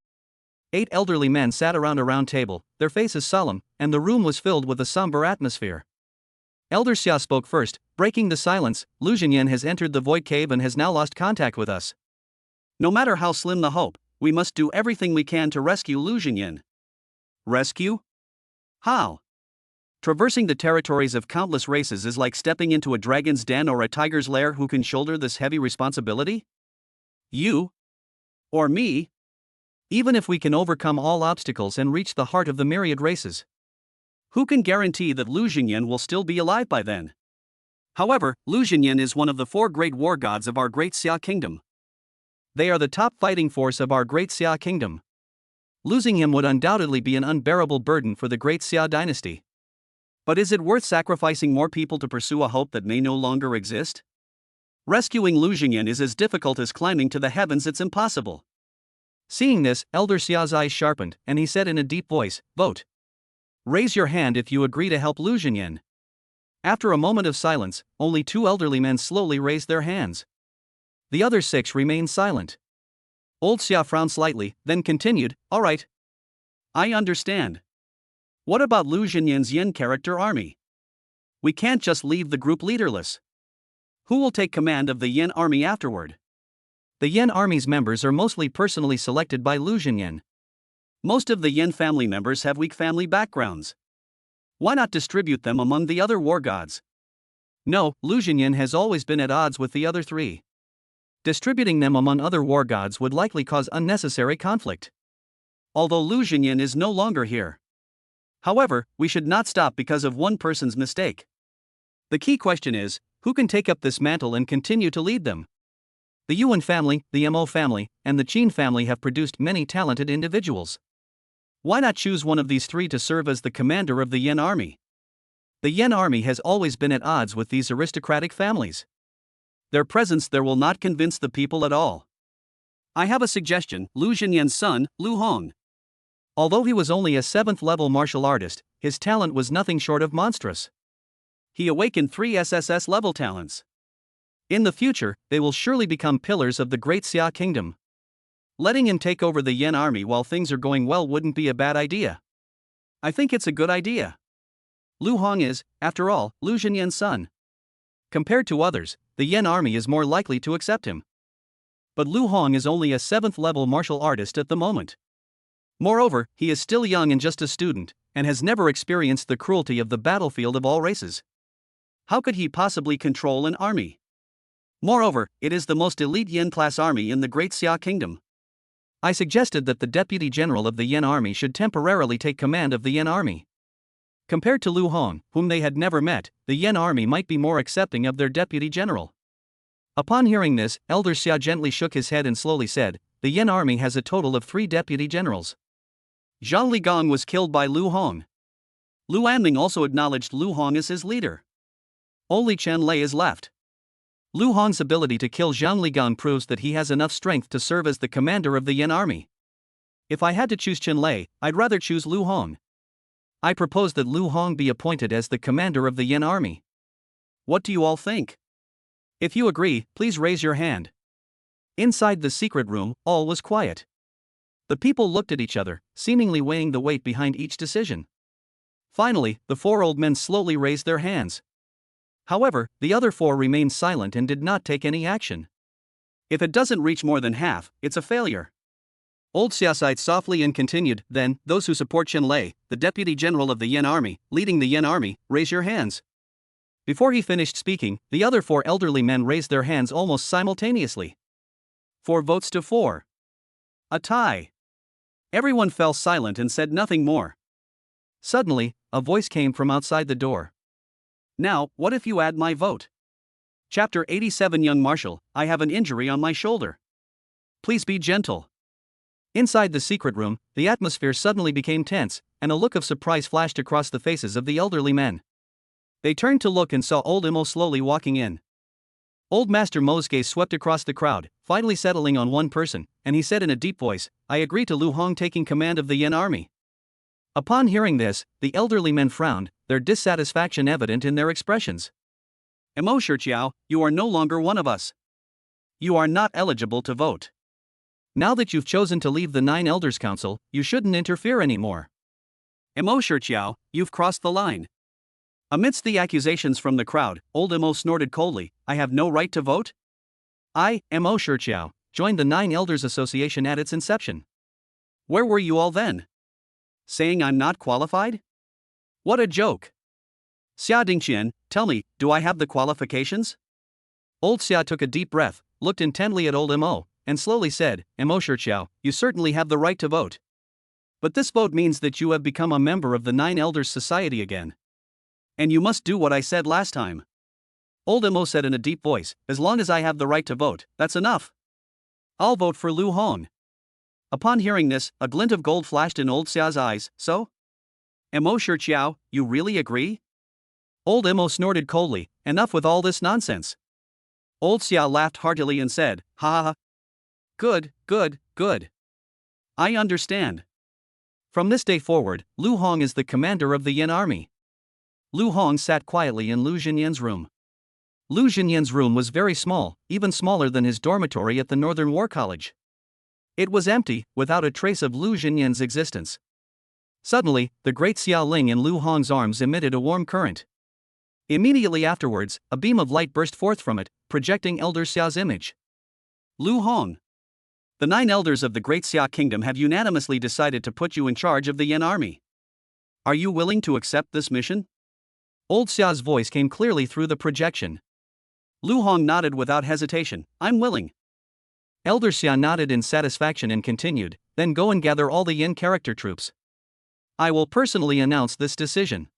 [SPEAKER 1] 8 elderly men sat around a round table, their faces solemn, and the room was filled with a somber atmosphere. Elder Xia spoke first, breaking the silence. Lu Xinyan has entered the void cave and has now lost contact with us. No matter how slim the hope, we must do everything we can to rescue Lu Xinyan. Rescue? How? Traversing the territories of countless races is like stepping into a dragon's den or a tiger's lair. Who can shoulder this heavy responsibility? You? Or me? Even if we can overcome all obstacles and reach the heart of the myriad races, who can guarantee that Lu Xinyan will still be alive by then? However, Lu Xinyan is one of the 4 great war gods of our Great Xia Kingdom. They are the top fighting force of our Great Xia Kingdom. Losing him would undoubtedly be an unbearable burden for the Great Xia dynasty. But is it worth sacrificing more people to pursue a hope that may no longer exist? Rescuing Lu Xinyan is as difficult as climbing to the heavens. It's impossible. Seeing this, Elder Xia's eyes sharpened, and he said in a deep voice, "Vote. Raise your hand if you agree to help Lu Xinyan." After a moment of silence, only 2 elderly men slowly raised their hands. The other 6 remained silent. Old Xia frowned slightly, then continued, "All right. I understand. What about Lu Xinyan's Yin character army? We can't just leave the group leaderless. Who will take command of the Yin army afterward?" The Yin army's members are mostly personally selected by Lu Xinyan. Most of the Yin family members have weak family backgrounds. Why not distribute them among the other war gods? No, Lu Xinyan has always been at odds with the other 3. Distributing them among other war gods would likely cause unnecessary conflict. Although Lu Xinyan is no longer here. However, we should not stop because of one person's mistake. The key question is, who can take up this mantle and continue to lead them? The Yuan family, the Mo family, and the Qin family have produced many talented individuals. Why not choose one of these 3 to serve as the commander of the Yin army? The Yin army has always been at odds with these aristocratic families. Their presence there will not convince the people at all. I have a suggestion: Lu Xinyan's son, Lu Hong. Although he was only a 7th-level martial artist, his talent was nothing short of monstrous. He awakened 3 SSS-level talents. In the future, they will surely become pillars of the Great Xia Kingdom. Letting him take over the Yin army while things are going well wouldn't be a bad idea. I think it's a good idea. Lu Hong is, after all, Lu Xinyan's son. Compared to others, the Yin army is more likely to accept him. But Lu Hong is only a 7th-level martial artist at the moment. Moreover, he is still young and just a student, and has never experienced the cruelty of the battlefield of all races. How could he possibly control an army? Moreover, it is the most elite Yin-class army in the Great Xia Kingdom. I suggested that the deputy general of the Yin army should temporarily take command of the Yin army. Compared to Lu Hong, whom they had never met, the Yin army might be more accepting of their deputy general. Upon hearing this, Elder Xia gently shook his head and slowly said, "The Yin army has a total of 3 deputy generals. Zhang Ligong was killed by Lu Hong. Lu Anming also acknowledged Lu Hong as his leader. Only Chen Lei is left. Lu Hong's ability to kill Zhang Ligong proves that he has enough strength to serve as the commander of the Yin army. If I had to choose Chen Lei, I'd rather choose Lu Hong. I propose that Lu Hong be appointed as the commander of the Yin army. What do you all think? If you agree, please raise your hand." Inside the secret room, all was quiet. The people looked at each other, seemingly weighing the weight behind each decision. Finally, the 4 old men slowly raised their hands. However, the other 4 remained silent and did not take any action. If it doesn't reach more than half, it's a failure. Old Xia sighed softly and continued, "Then, those who support Chen Lei, the deputy general of the Yin army, leading the Yin army, raise your hands." Before he finished speaking, the other 4 elderly men raised their hands almost simultaneously. 4 votes to 4. A tie. Everyone fell silent and said nothing more. Suddenly, a voice came from outside the door. "Now, what if you add my vote?" Chapter 87. Young Marshal, I have an injury on my shoulder. Please be gentle. Inside the secret room, the atmosphere suddenly became tense, and a look of surprise flashed across the faces of the elderly men. They turned to look and saw old Imo slowly walking in. Old Master Mo's gaze swept across the crowd, finally settling on one person, and he said in a deep voice, "I agree to Lu Hong taking command of the Yin army." Upon hearing this, the elderly men frowned, their dissatisfaction evident in their expressions. "Mo Shiqiao, you are no longer one of us. You are not eligible to vote. Now that you've chosen to leave the Nine Elders Council, you shouldn't interfere anymore. Mo Shiqiao, you've crossed the line." Amidst the accusations from the crowd, old Mo snorted coldly, "I have no right to vote? I, Mo Shiqiao, joined the Nine Elders Association at its inception. Where were you all then? Saying I'm not qualified? What a joke. Xia Dingqian, tell me, do I have the qualifications?" Old Xia took a deep breath, looked intently at old Mo, and slowly said, "Mo Shiqiao, you certainly have the right to vote. But this vote means that you have become a member of the Nine Elders Society again. And you must do what I said last time." Old Mo said in a deep voice, "As long as I have the right to vote, that's enough. I'll vote for Lu Hong." Upon hearing this, a glint of gold flashed in old Xia's eyes. "So? Mo Shiqiao, you really agree?" Old Mo snorted coldly, "Enough with all this nonsense." Old Xia laughed heartily and said, "Ha ha ha. Good, good, good. I understand. From this day forward, Lu Hong is the commander of the Yin army." Lu Hong sat quietly in Lu Jinyan's room. Lu Jinyan's room was very small, even smaller than his dormitory at the Northern War College. It was empty, without a trace of Lu Jinyan's existence. Suddenly, the great Xia Ling in Lu Hong's arms emitted a warm current. Immediately afterwards, a beam of light burst forth from it, projecting Elder Xia's image. "Lu Hong, the 9 elders of the Great Xia Kingdom have unanimously decided to put you in charge of the Yin army. Are you willing to accept this mission?" Old Xia's voice came clearly through the projection. Lu Hong nodded without hesitation, "I'm willing." Elder Xia nodded in satisfaction and continued, "Then go and gather all the Yin character troops. I will personally announce this decision."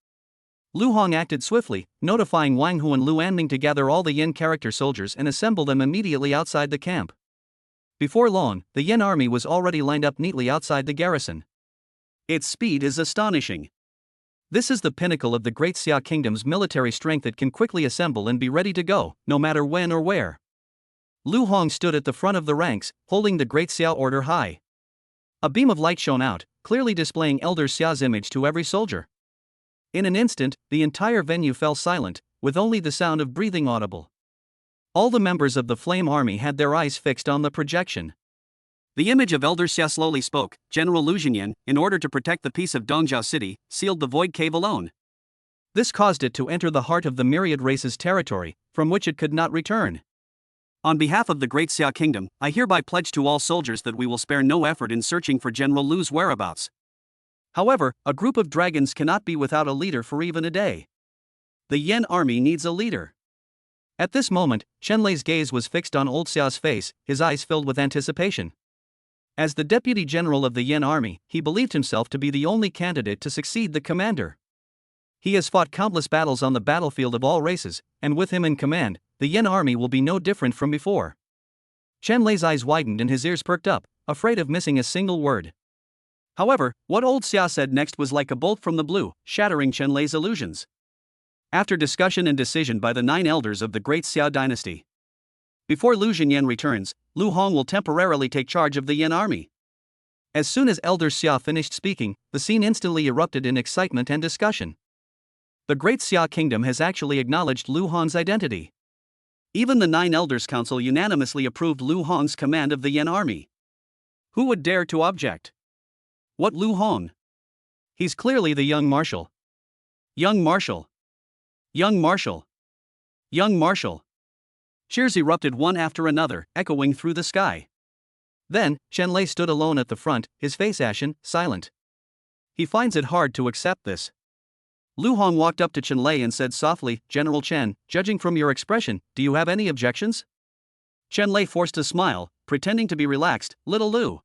[SPEAKER 1] Lu Hong acted swiftly, notifying Wang Hu and Lu Anming to gather all the Yin character soldiers and assemble them immediately outside the camp. Before long, the Yin army was already lined up neatly outside the garrison. Its speed is astonishing. This is the pinnacle of the Great Xia Kingdom's military strength. It can quickly assemble and be ready to go, no matter when or where. Lu Hong stood at the front of the ranks, holding the Great Xia order high. A beam of light shone out, clearly displaying Elder Xia's image to every soldier. In an instant, the entire venue fell silent, with only the sound of breathing audible. All the members of the Flame Army had their eyes fixed on the projection. The image of Elder Xia slowly spoke. "General Lu Jinyan, in order to protect the peace of Dongjiao City, sealed the Void Cave alone. This caused it to enter the heart of the myriad race's territory, from which it could not return. On behalf of the Great Xia Kingdom, I hereby pledge to all soldiers that we will spare no effort in searching for General Lu's whereabouts. However, a group of dragons cannot be without a leader for even a day. The Yin army needs a leader." At this moment, Chen Lei's gaze was fixed on old Xia's face, his eyes filled with anticipation. As the deputy general of the Yin army, he believed himself to be the only candidate to succeed the commander. He has fought countless battles on the battlefield of all races, and with him in command, the Yin army will be no different from before. Chen Lei's eyes widened and his ears perked up, afraid of missing a single word. However, what old Xia said next was like a bolt from the blue, shattering Chen Lei's illusions. After discussion and decision by the 9 elders of the Great Xia dynasty, before Lu Jinyan returns, Lu Hong will temporarily take charge of the Yin army. As soon as Elder Xia finished speaking, the scene instantly erupted in excitement and discussion. The Great Xia Kingdom has actually acknowledged Lu Hong's identity. Even the 9 Elders Council unanimously approved Lu Hong's command of the Yin army. Who would dare to object? What Lu Hong? He's clearly the young marshal. Young marshal. Young marshal. Young marshal. Cheers erupted one after another, echoing through the sky. Then, Chen Lei stood alone at the front, his face ashen, silent. He finds it hard to accept this. Lu Hong walked up to Chen Lei and said softly, "General Chen, judging from your expression, do you have any objections?" Chen Lei forced a smile, pretending to be relaxed. "Little Lu.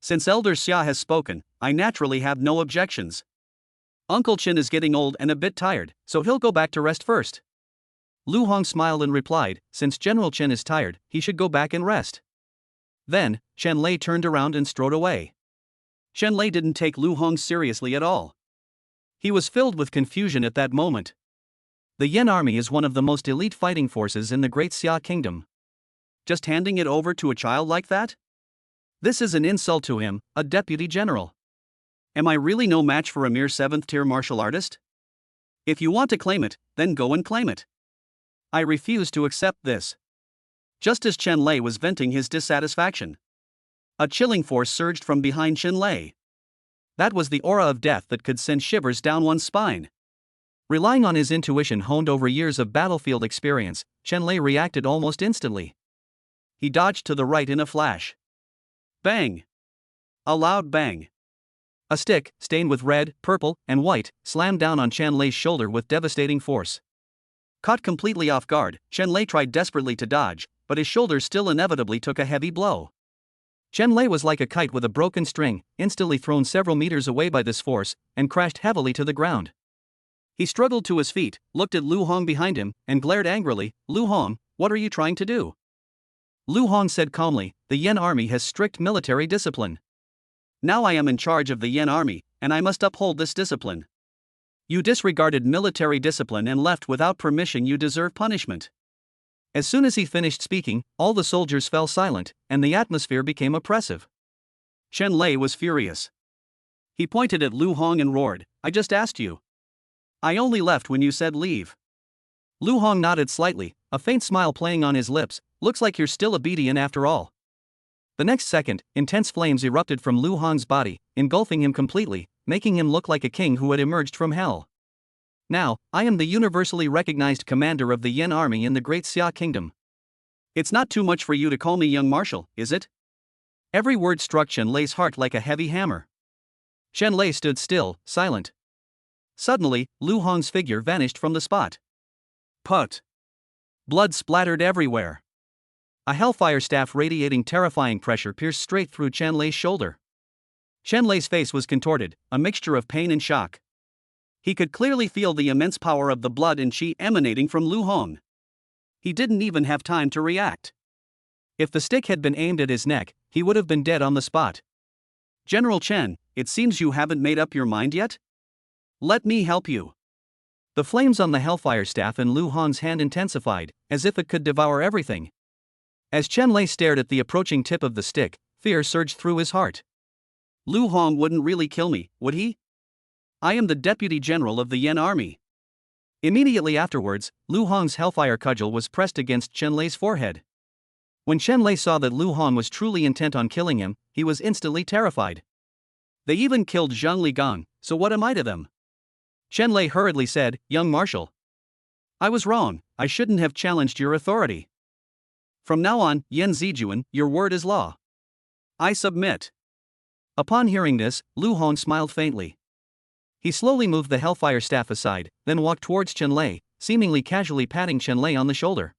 [SPEAKER 1] Since Elder Xia has spoken, I naturally have no objections. Uncle Chen is getting old and a bit tired, so he'll go back to rest first." Lu Hong smiled and replied, "Since General Chen is tired, he should go back and rest." Then, Chen Lei turned around and strode away. Chen Lei didn't take Lu Hong seriously at all. He was filled with confusion at that moment. The Yen army is one of the most elite fighting forces in the Great Xia Kingdom. Just handing it over to a child like that? This is an insult to him, a deputy general. Am I really no match for a mere 7th-tier martial artist? If you want to claim it, then go and claim it. I refuse to accept this. Just as Chen Lei was venting his dissatisfaction, a chilling force surged from behind Chen Lei. That was the aura of death that could send shivers down one's spine. Relying on his intuition honed over years of battlefield experience, Chen Lei reacted almost instantly. He dodged to the right in a flash. Bang! A loud bang. A stick, stained with red, purple, and white, slammed down on Chen Lei's shoulder with devastating force. Caught completely off guard, Chen Lei tried desperately to dodge, but his shoulder still inevitably took a heavy blow. Chen Lei was like a kite with a broken string, instantly thrown several meters away by this force, and crashed heavily to the ground. He struggled to his feet, looked at Lu Hong behind him, and glared angrily. "Lu Hong, what are you trying to do?" Lu Hong said calmly, "The Yen army has strict military discipline. Now I am in charge of the Yen army, and I must uphold this discipline. You disregarded military discipline and left without permission. You deserve punishment." As soon as he finished speaking, all the soldiers fell silent, and the atmosphere became oppressive. Chen Lei was furious. He pointed at Lu Hong and roared, "I just asked you. I only left when you said leave." Lu Hong nodded slightly, a faint smile playing on his lips. "Looks like you're still obedient after all." The next second, intense flames erupted from Lu Hong's body, engulfing him completely, making him look like a king who had emerged from hell. "Now, I am the universally recognized commander of the Yen army in the Great Xia Kingdom. It's not too much for you to call me young marshal, is it?" Every word struck Chen Lei's heart like a heavy hammer. Chen Lei stood still, silent. Suddenly, Lu Hong's figure vanished from the spot. Put! Blood splattered everywhere. A hellfire staff radiating terrifying pressure pierced straight through Chen Lei's shoulder. Chen Lei's face was contorted, a mixture of pain and shock. He could clearly feel the immense power of the blood and qi emanating from Lu Hong. He didn't even have time to react. If the stick had been aimed at his neck, he would have been dead on the spot. "General Chen, it seems you haven't made up your mind yet? Let me help you." The flames on the hellfire staff in Lu Hong's hand intensified, as if it could devour everything. As Chen Lei stared at the approaching tip of the stick, fear surged through his heart. Lu Hong wouldn't really kill me, would he? I am the deputy general of the Yen army. Immediately afterwards, Lu Hong's hellfire cudgel was pressed against Chen Lei's forehead. When Chen Lei saw that Lu Hong was truly intent on killing him, he was instantly terrified. "They even killed Zhang Ligang, so what am I to them?" Chen Lei hurriedly said, "Young marshal. I was wrong, I shouldn't have challenged your authority. From now on, Yen Zijuan, your word is law. I submit." Upon hearing this, Lu Hong smiled faintly. He slowly moved the hellfire staff aside, then walked towards Chen Lei, seemingly casually patting Chen Lei on the shoulder.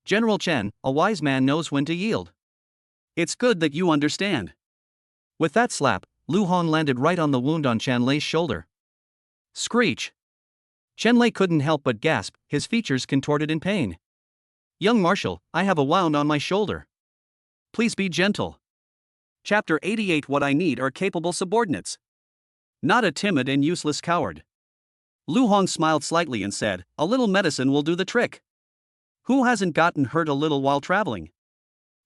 [SPEAKER 1] "General Chen, a wise man knows when to yield. It's good that you understand." With that slap, Lu Hong landed right on the wound on Chen Lei's shoulder. Screech! Chen Lei couldn't help but gasp, his features contorted in pain. "Young marshal, I have a wound on my shoulder. Please be gentle." Chapter 88. What I need are capable subordinates. Not a timid and useless coward. Lu Hong smiled slightly and said, "A little medicine will do the trick. Who hasn't gotten hurt a little while traveling?"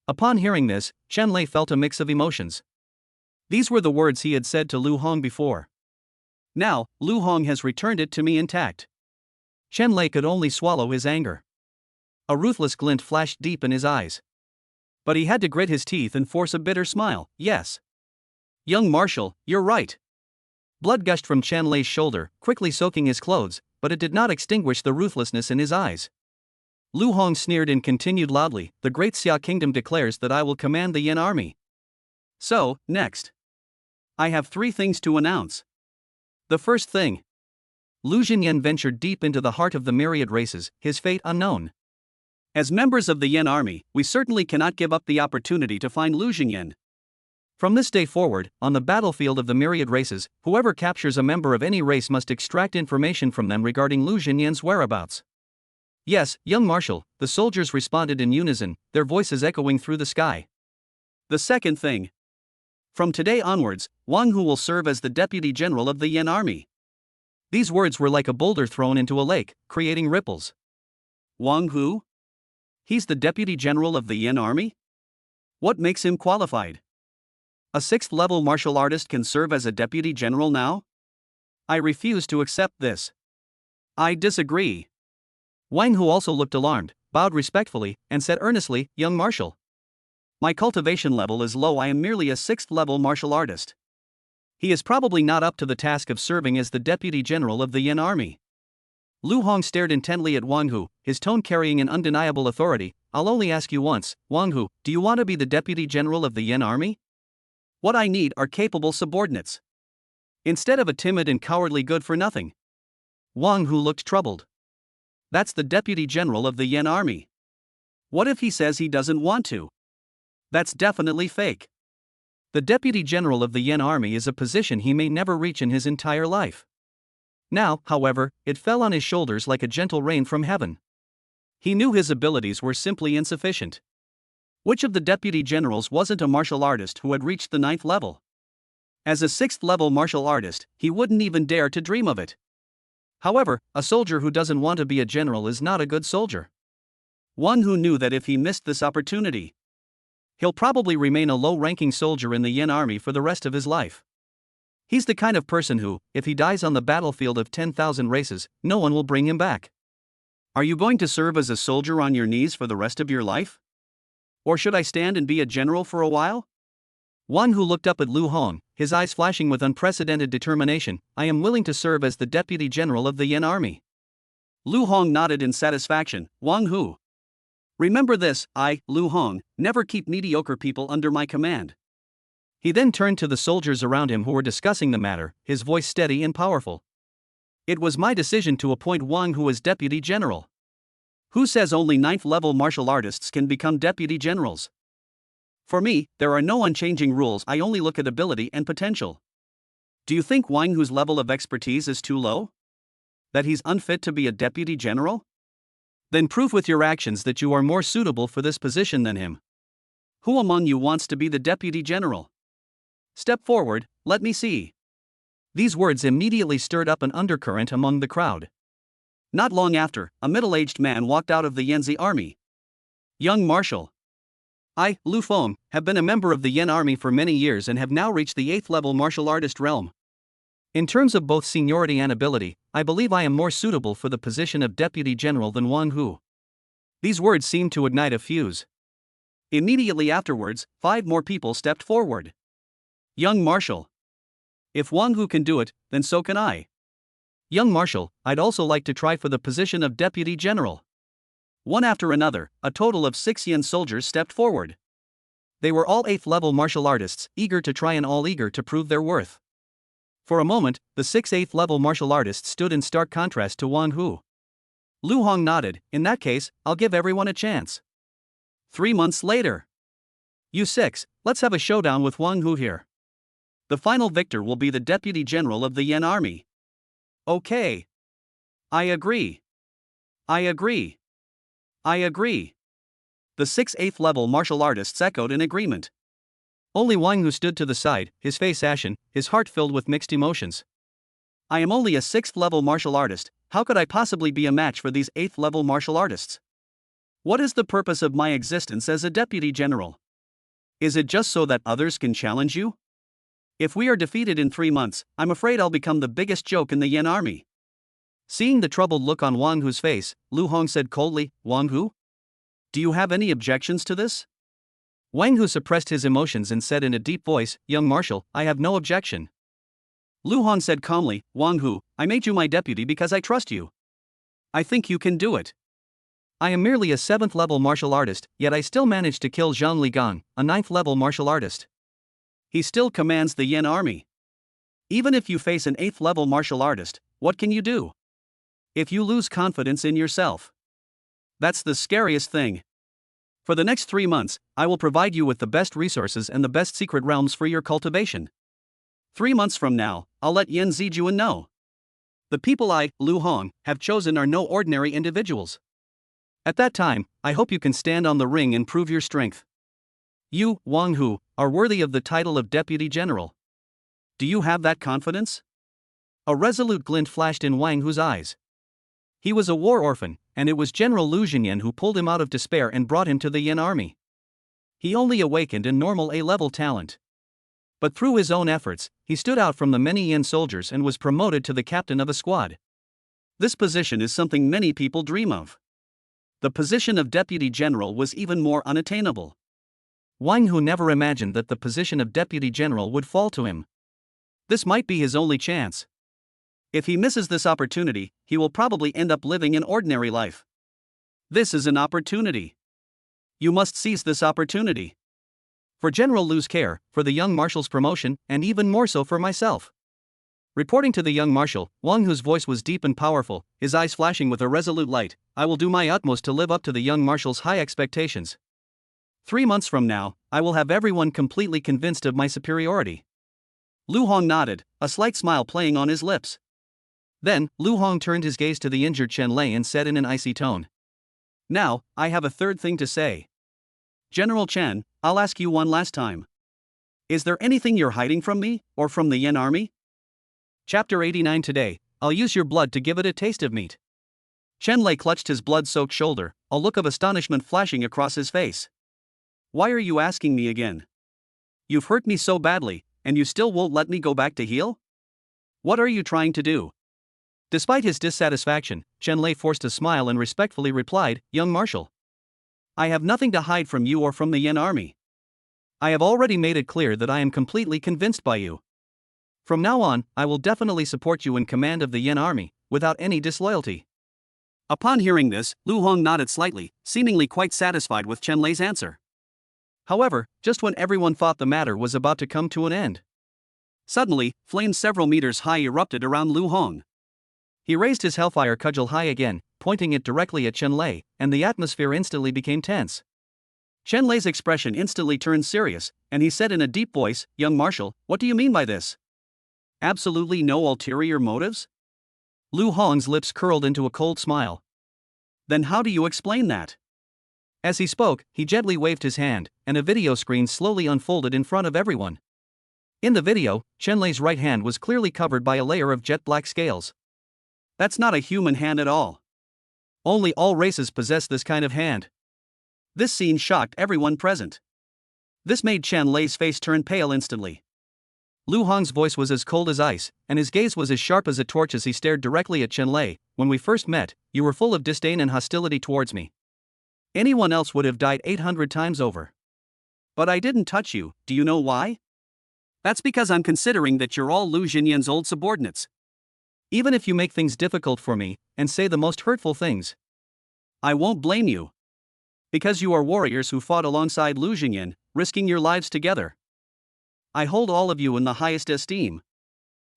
[SPEAKER 1] Upon hearing this, Chen Lei felt a mix of emotions. These were the words he had said to Lu Hong before. Now, Lu Hong has returned it to me intact. Chen Lei could only swallow his anger. A ruthless glint flashed deep in his eyes. But he had to grit his teeth and force a bitter smile. "Yes. Young marshal, you're right." Blood gushed from Chen Lei's shoulder, quickly soaking his clothes, but it did not extinguish the ruthlessness in his eyes. Lu Hong sneered and continued loudly, "The Great Xia Kingdom declares that I will command the Yen army. So, next. I have 3 things to announce. The first thing. Lu Xinyan ventured deep into the heart of the myriad races, his fate unknown. As members of the Yen army, we certainly cannot give up the opportunity to find Lu Xinyan. From this day forward, on the battlefield of the myriad races, whoever captures a member of any race must extract information from them regarding Lu Xinyan's whereabouts." "Yes, young marshal," the soldiers responded in unison, their voices echoing through the sky. The second thing. From today onwards, Wang Hu will serve as the deputy general of the Yen army. These words were like a boulder thrown into a lake, creating ripples. Wang Hu? He's the Deputy General of the Yin Army? What makes him qualified? A 6th level martial artist can serve as a Deputy General now? I refuse to accept this. I disagree. Wang Hu also looked alarmed, bowed respectfully, and said earnestly, "Young Marshal, my cultivation level is low. I am merely a 6th level martial artist. He is probably not up to the task of serving as the Deputy General of the Yin Army." Lu Hong stared intently at Wang Hu, his tone carrying an undeniable authority. "I'll only ask you once, Wang Hu, do you want to be the Deputy General of the Yin Army? What I need are capable subordinates. Instead of a timid and cowardly good-for-nothing." Wang Hu looked troubled. That's the Deputy General of the Yin Army. What if he says he doesn't want to? That's definitely fake. The Deputy General of the Yin Army is a position he may never reach in his entire life. Now, however, it fell on his shoulders like a gentle rain from heaven. He knew his abilities were simply insufficient. Which of the Deputy Generals wasn't a martial artist who had reached the 9th level? As a 6th level martial artist, he wouldn't even dare to dream of it. However, a soldier who doesn't want to be a general is not a good soldier. One who knew that if he missed this opportunity, he'll probably remain a low-ranking soldier in the Yin Army for the rest of his life. He's the kind of person who, if he dies on the battlefield of 10,000 races, no one will bring him back. Are you going to serve as a soldier on your knees for the rest of your life? Or should I stand and be a general for a while? One who looked up at Lu Hong, his eyes flashing with unprecedented determination. "I am willing to serve as the Deputy General of the Yin Army." Lu Hong nodded in satisfaction. "Wang Hu, remember this, I, Lu Hong, never keep mediocre people under my command." He then turned to the soldiers around him who were discussing the matter, his voice steady and powerful. "It was my decision to appoint Wang Hu as Deputy General. Who says only 9th level martial artists can become Deputy Generals? For me, there are no unchanging rules. I only look at ability and potential. Do you think Wang Hu's level of expertise is too low? That he's unfit to be a Deputy General? Then prove with your actions that you are more suitable for this position than him. Who among you wants to be the Deputy General? Step forward, let me see." These words immediately stirred up an undercurrent among the crowd. Not long after, a middle-aged man walked out of the Yanzi army. "Young Marshal, I, Lu Feng, have been a member of the Yin Army for many years and have now reached the 8th level martial artist realm. In terms of both seniority and ability, I believe I am more suitable for the position of Deputy General than Wang Hu." These words seemed to ignite a fuse. Immediately afterwards, 5 more people stepped forward. "Young Marshal, if Wang Hu can do it, then so can I. Young Marshal, I'd also like to try for the position of Deputy General." One after another, a total of 6 Yin soldiers stepped forward. They were all 8th level martial artists, eager to try and all eager to prove their worth. For a moment, the 6 8th level martial artists stood in stark contrast to Wang Hu. Lu Hong nodded. "In that case, I'll give everyone a chance." 3 months later. "You 6, let's have a showdown with Wang Hu here. The final victor will be the Deputy General of the Yin Army." "Okay. I agree. I agree. I agree." The 6 8th level martial artists echoed in agreement. Only Wang Hu stood to the side, his face ashen, his heart filled with mixed emotions. "I am only a 6th level martial artist. How could I possibly be a match for these 8th level martial artists? What is the purpose of my existence as a Deputy General? Is it just so that others can challenge you? If we are defeated in 3 months, I'm afraid I'll become the biggest joke in the Yin Army." Seeing the troubled look on Wang Hu's face, Lu Hong said coldly, "Wang Hu, do you have any objections to this?" Wang Hu suppressed his emotions and said in a deep voice, "Young Marshal, I have no objection." Lu Hong said calmly, "Wang Hu, I made you my deputy because I trust you. I think you can do it. I am merely a 7th level martial artist, yet I still managed to kill Zhang Ligang, a 9th level martial artist. He still commands the Yin Army. Even if you face an 8th level martial artist, what can you do? If you lose confidence in yourself, that's the scariest thing. For the next 3 months, I will provide you with the best resources and the best secret realms for your cultivation. 3 months from now, I'll let Yin Zijuan know. The people I, Lu Hong, have chosen are no ordinary individuals. At that time, I hope you can stand on the ring and prove your strength. You, Wang Hu, are worthy of the title of Deputy General. Do you have that confidence?" A resolute glint flashed in Wang Hu's eyes. He was a war orphan, and it was General Lu Jinyan who pulled him out of despair and brought him to the Yin army. He only awakened in normal A-level talent. But through his own efforts, he stood out from the many Yin soldiers and was promoted to the captain of a squad. This position is something many people dream of. The position of deputy general was even more unattainable. Wang Hu never imagined that the position of deputy general would fall to him. This might be his only chance. If he misses this opportunity, he will probably end up living an ordinary life. This is an opportunity. You must seize this opportunity. For General Lu's care, for the young marshal's promotion, and even more so for myself. Reporting to the young marshal, Wang Hu's voice was deep and powerful, his eyes flashing with a resolute light. I will do my utmost to live up to the young marshal's high expectations. 3 months from now, I will have everyone completely convinced of my superiority. Lu Hong nodded, a slight smile playing on his lips. Then, Lu Hong turned his gaze to the injured Chen Lei and said in an icy tone. Now, I have a third thing to say. General Chen, I'll ask you one last time. Is there anything you're hiding from me, or from the Yin army? Chapter 89 today, I'll use your blood to give it a taste of meat. Chen Lei clutched his blood-soaked shoulder, a look of astonishment flashing across his face. Why are you asking me again? You've hurt me so badly, and you still won't let me go back to heal? What are you trying to do? Despite his dissatisfaction, Chen Lei forced a smile and respectfully replied, Young Marshal. I have nothing to hide from you or from the Yin army. I have already made it clear that I am completely convinced by you. From now on, I will definitely support you in command of the Yin army, without any disloyalty. Upon hearing this, Lu Hong nodded slightly, seemingly quite satisfied with Chen Lei's answer. However, just when everyone thought the matter was about to come to an end, suddenly, flames several meters high erupted around Lu Hong. He raised his hellfire cudgel high again, pointing it directly at Chen Lei, and the atmosphere instantly became tense. Chen Lei's expression instantly turned serious, and he said in a deep voice, Young Marshal, what do you mean by this? Absolutely no ulterior motives? Lu Hong's lips curled into a cold smile. Then how do you explain that? As he spoke, he gently waved his hand, and a video screen slowly unfolded in front of everyone. In the video, Chen Lei's right hand was clearly covered by a layer of jet black scales. That's not a human hand at all. Only all races possess this kind of hand. This scene shocked everyone present. This made Chen Lei's face turn pale instantly. Lu Hong's voice was as cold as ice, and his gaze was as sharp as a torch as he stared directly at Chen Lei. When we first met, you were full of disdain and hostility towards me. Anyone else would have died 800 times over. But I didn't touch you, do you know why? That's because I'm considering that you're all Lu Jinyan's old subordinates. Even if you make things difficult for me, and say the most hurtful things, I won't blame you. Because you are warriors who fought alongside Lu Jinyan, risking your lives together. I hold all of you in the highest esteem.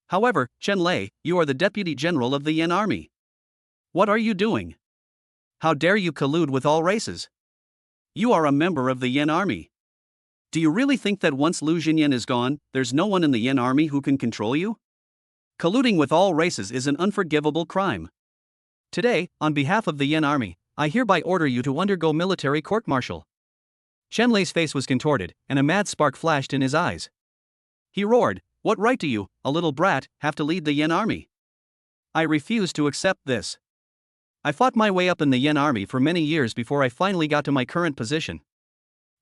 [SPEAKER 1] However, Chen Lei, you are the deputy general of the Yin army. What are you doing? How dare you collude with all races? You are a member of the Yin army. Do you really think that once Lu Jinyan is gone, there's no one in the Yin army who can control you? Colluding with all races is an unforgivable crime. Today, on behalf of the Yin army, I hereby order you to undergo military court-martial. Chen Lei's face was contorted, and a mad spark flashed in his eyes. He roared, what right do you, a little brat, have to lead the Yin army? I refuse to accept this. I fought my way up in the Yin army for many years before I finally got to my current position.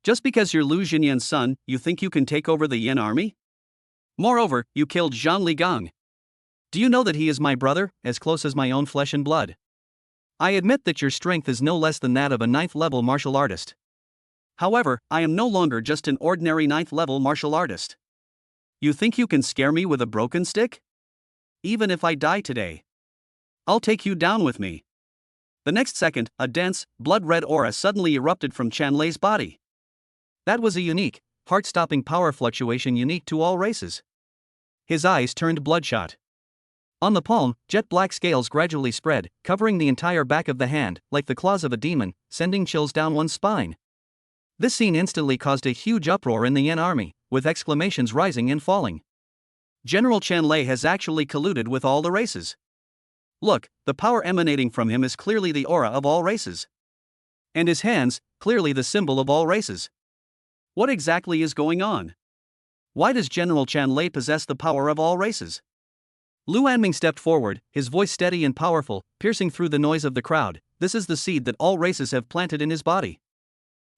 [SPEAKER 1] Just because you're Lu Jinyan's son, you think you can take over the Yin army? Moreover, you killed Zhang Ligang. Do you know that he is my brother, as close as my own flesh and blood? I admit that your strength is no less than that of a 9th-level martial artist. However, I am no longer just an ordinary 9th-level martial artist. You think you can scare me with a broken stick? Even if I die today, I'll take you down with me. The next second, a dense, blood-red aura suddenly erupted from Chen Lei's body. That was a unique, heart-stopping power fluctuation unique to all races. His eyes turned bloodshot. On the palm, jet-black scales gradually spread, covering the entire back of the hand, like the claws of a demon, sending chills down one's spine. This scene instantly caused a huge uproar in the Yin army, with exclamations rising and falling. General Chen Lei has actually colluded with all the races. Look, the power emanating from him is clearly the aura of all races. And his hands, clearly the symbol of all races. What exactly is going on? Why does General Chen Lei possess the power of all races? Lu Anming stepped forward, his voice steady and powerful, piercing through the noise of the crowd. This is the seed that all races have planted in his body.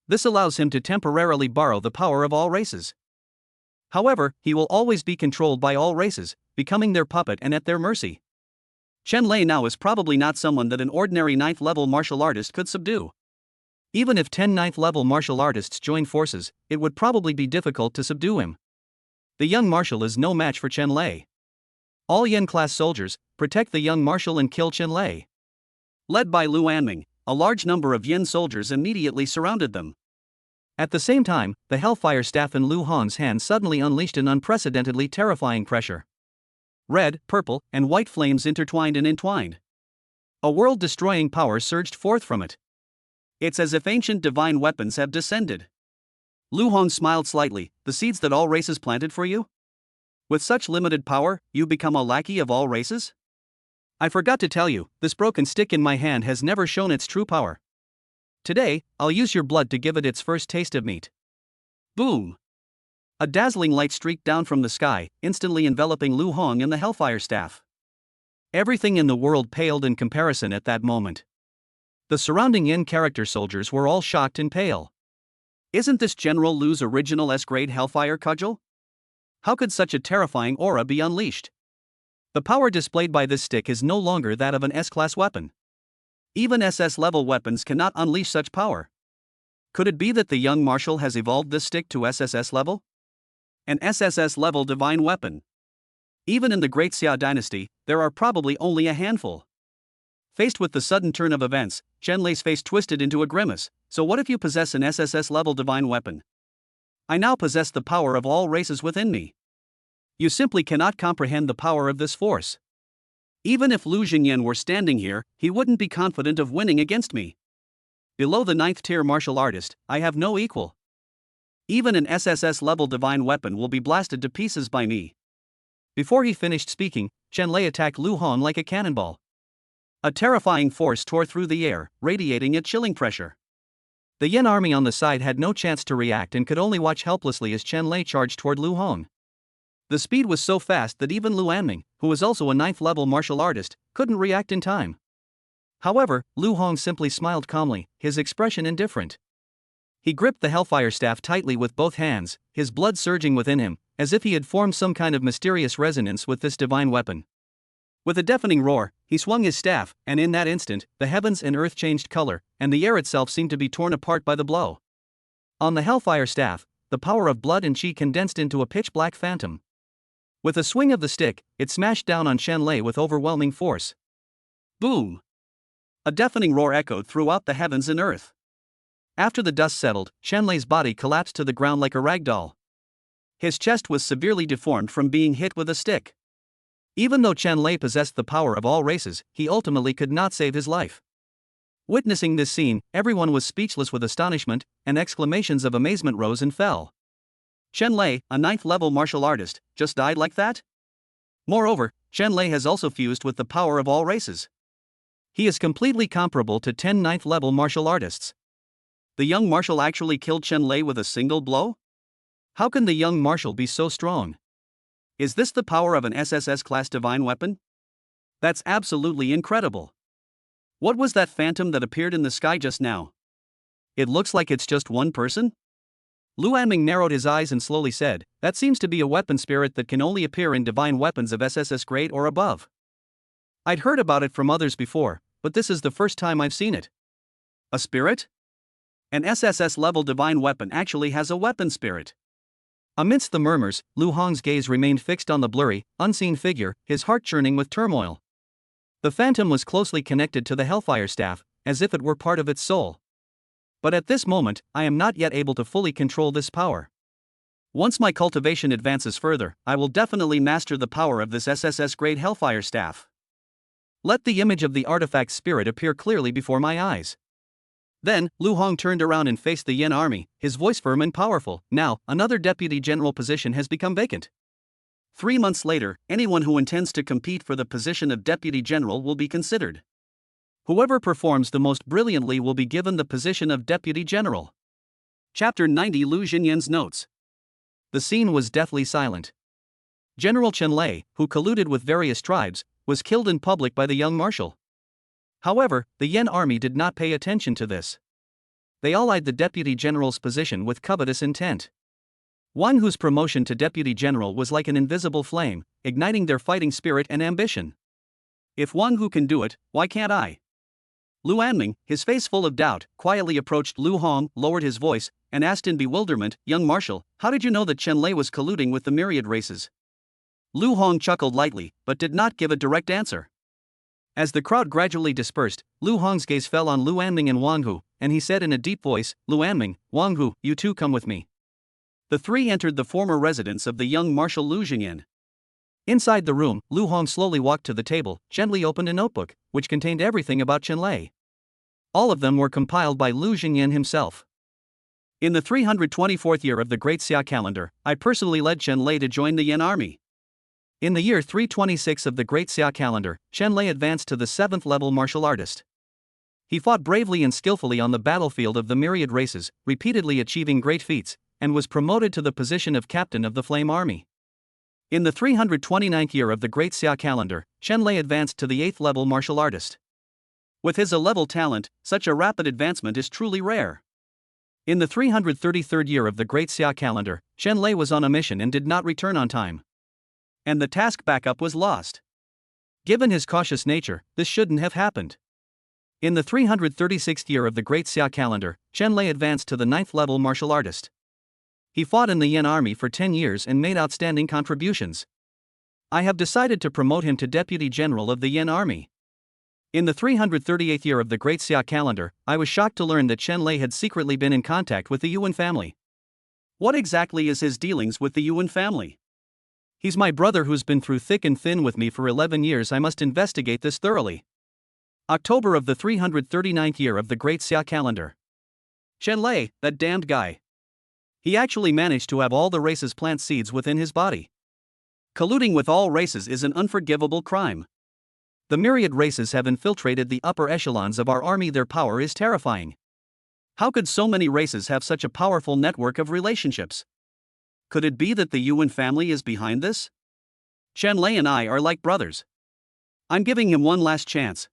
[SPEAKER 1] This allows him to temporarily borrow the power of all races. However, he will always be controlled by all races, becoming their puppet and at their mercy. Chen Lei now is probably not someone that an ordinary 9th level martial artist could subdue. Even if 10 9th level martial artists join forces, it would probably be difficult to subdue him. The young marshal is no match for Chen Lei. All Yen class soldiers, protect the young marshal and kill Chen Lei. Led by Lu Anming, a large number of Yen soldiers immediately surrounded them. At the same time, the Hellfire Staff in Lu Hong's hand suddenly unleashed an unprecedentedly terrifying pressure. Red, purple, and white flames intertwined and entwined. A world-destroying power surged forth from it. It's as if ancient divine weapons have descended. Lu Hong smiled slightly. The seeds that all races planted for you? With such limited power, you become a lackey of all races? I forgot to tell you, this broken stick in my hand has never shown its true power. Today, I'll use your blood to give it its first taste of meat. Boom! A dazzling light streaked down from the sky, instantly enveloping Lu Hong and the Hellfire Staff. Everything in the world paled in comparison at that moment. The surrounding Yin character soldiers were all shocked and pale. Isn't this General Lu's original S-grade Hellfire cudgel? How could such a terrifying aura be unleashed? The power displayed by this stick is no longer that of an S-class weapon. Even SS-level weapons cannot unleash such power. Could it be that the young marshal has evolved this stick to SSS level? An SSS-level divine weapon. Even in the Great Xia dynasty, there are probably only a handful. Faced with the sudden turn of events, Chen Lei's face twisted into a grimace. So what if you possess an SSS-level divine weapon? I now possess the power of all races within me. You simply cannot comprehend the power of this force. Even if Lu Jingyan were standing here, he wouldn't be confident of winning against me. Below the 9th tier martial artist, I have no equal. Even an SSS-level divine weapon will be blasted to pieces by me. Before he finished speaking, Chen Lei attacked Lu Hong like a cannonball. A terrifying force tore through the air, radiating a chilling pressure. The Yen army on the side had no chance to react and could only watch helplessly as Chen Lei charged toward Lu Hong. The speed was so fast that even Lu Anming, who was also a 9th level martial artist, couldn't react in time. However, Lu Hong simply smiled calmly, his expression indifferent. He gripped the Hellfire Staff tightly with both hands, his blood surging within him, as if he had formed some kind of mysterious resonance with this divine weapon. With a deafening roar, he swung his staff, and in that instant, the heavens and earth changed color, and the air itself seemed to be torn apart by the blow. On the Hellfire Staff, the power of blood and chi condensed into a pitch-black phantom. With a swing of the stick, it smashed down on Chen Lei with overwhelming force. Boom! A deafening roar echoed throughout the heavens and earth. After the dust settled, Chen Lei's body collapsed to the ground like a rag doll. His chest was severely deformed from being hit with a stick. Even though Chen Lei possessed the power of all races, he ultimately could not save his life. Witnessing this scene, everyone was speechless with astonishment, and exclamations of amazement rose and fell. Chen Lei, a 9th level martial artist, just died like that? Moreover, Chen Lei has also fused with the power of all races. He is completely comparable to 10 9th level martial artists. The young marshal actually killed Chen Lei with a single blow? How can the young marshal be so strong? Is this the power of an SSS-class divine weapon? That's absolutely incredible. What was that phantom that appeared in the sky just now? It looks like it's just one person? Lu Anming narrowed his eyes and slowly said, that seems to be a weapon spirit that can only appear in divine weapons of SSS grade or above. I'd heard about it from others before, but this is the first time I've seen it. A spirit? An SSS-level divine weapon actually has a weapon spirit. Amidst the murmurs, Lu Hong's gaze remained fixed on the blurry, unseen figure, his heart churning with turmoil. The phantom was closely connected to the Hellfire Staff, as if it were part of its soul. But at this moment, I am not yet able to fully control this power. Once my cultivation advances further, I will definitely master the power of this SSS-grade Hellfire Staff. Let the image of the artifact spirit appear clearly before my eyes. Then, Lu Hong turned around and faced the Yen army, his voice firm and powerful. Now, another deputy general position has become vacant. 3 months later, anyone who intends to compete for the position of deputy general will be considered. Whoever performs the most brilliantly will be given the position of deputy general. Chapter 90 Lu Jinyan's notes. The scene was deathly silent. General Chen Lei, who colluded with various tribes, was killed in public by the young marshal. However, the Yan army did not pay attention to this. They allied the deputy general's position with covetous intent. One whose promotion to deputy general was like an invisible flame, igniting their fighting spirit and ambition. If one who can do it, why can't I? Lu Anming, his face full of doubt, quietly approached Lu Hong, lowered his voice, and asked in bewilderment, "Young marshal, how did you know that Chen Lei was colluding with the myriad races?" Lu Hong chuckled lightly, but did not give a direct answer. As the crowd gradually dispersed, Lu Hong's gaze fell on Lu Anming and Wang Hu, and he said in a deep voice, "Lu Anming, Wang Hu, you two come with me." The three entered the former residence of the young Marshal Lu Jingyan. Inside the room, Lu Hong slowly walked to the table, gently opened a notebook, which contained everything about Chen Lei. All of them were compiled by Lu Jingyan himself. In the 324th year of the Great Xia calendar, I personally led Chen Lei to join the Yan army. In the year 326 of the Great Xia calendar, Chen Lei advanced to the 7th level martial artist. He fought bravely and skillfully on the battlefield of the myriad races, repeatedly achieving great feats, and was promoted to the position of captain of the Flame Army. In the 329th year of the Great Xia calendar, Chen Lei advanced to the 8th level martial artist. With his A-level talent, such a rapid advancement is truly rare. In the 333rd year of the Great Xia calendar, Chen Lei was on a mission and did not return on time. And the task backup was lost. Given his cautious nature, this shouldn't have happened. In the 336th year of the Great Xia calendar, Chen Lei advanced to the 9th level martial artist. He fought in the Yan army for 10 years and made outstanding contributions. I have decided to promote him to deputy general of the Yan army. In the 338th year of the Great Xia calendar, I was shocked to learn that Chen Lei had secretly been in contact with the Yuan family. What exactly is his dealings with the Yuan family? He's my brother who's been through thick and thin with me for 11 years. I must investigate this thoroughly. October of the 339th year of the Great Xia calendar. Chen Lei, that damned guy. He actually managed to have all the races plant seeds within his body. Colluding with all races is an unforgivable crime. The myriad races have infiltrated the upper echelons of our army. Their power is terrifying. How could so many races have such a powerful network of relationships? Could it be that the Yuan family is behind this? Chen Lei and I are like brothers. I'm giving him one last chance.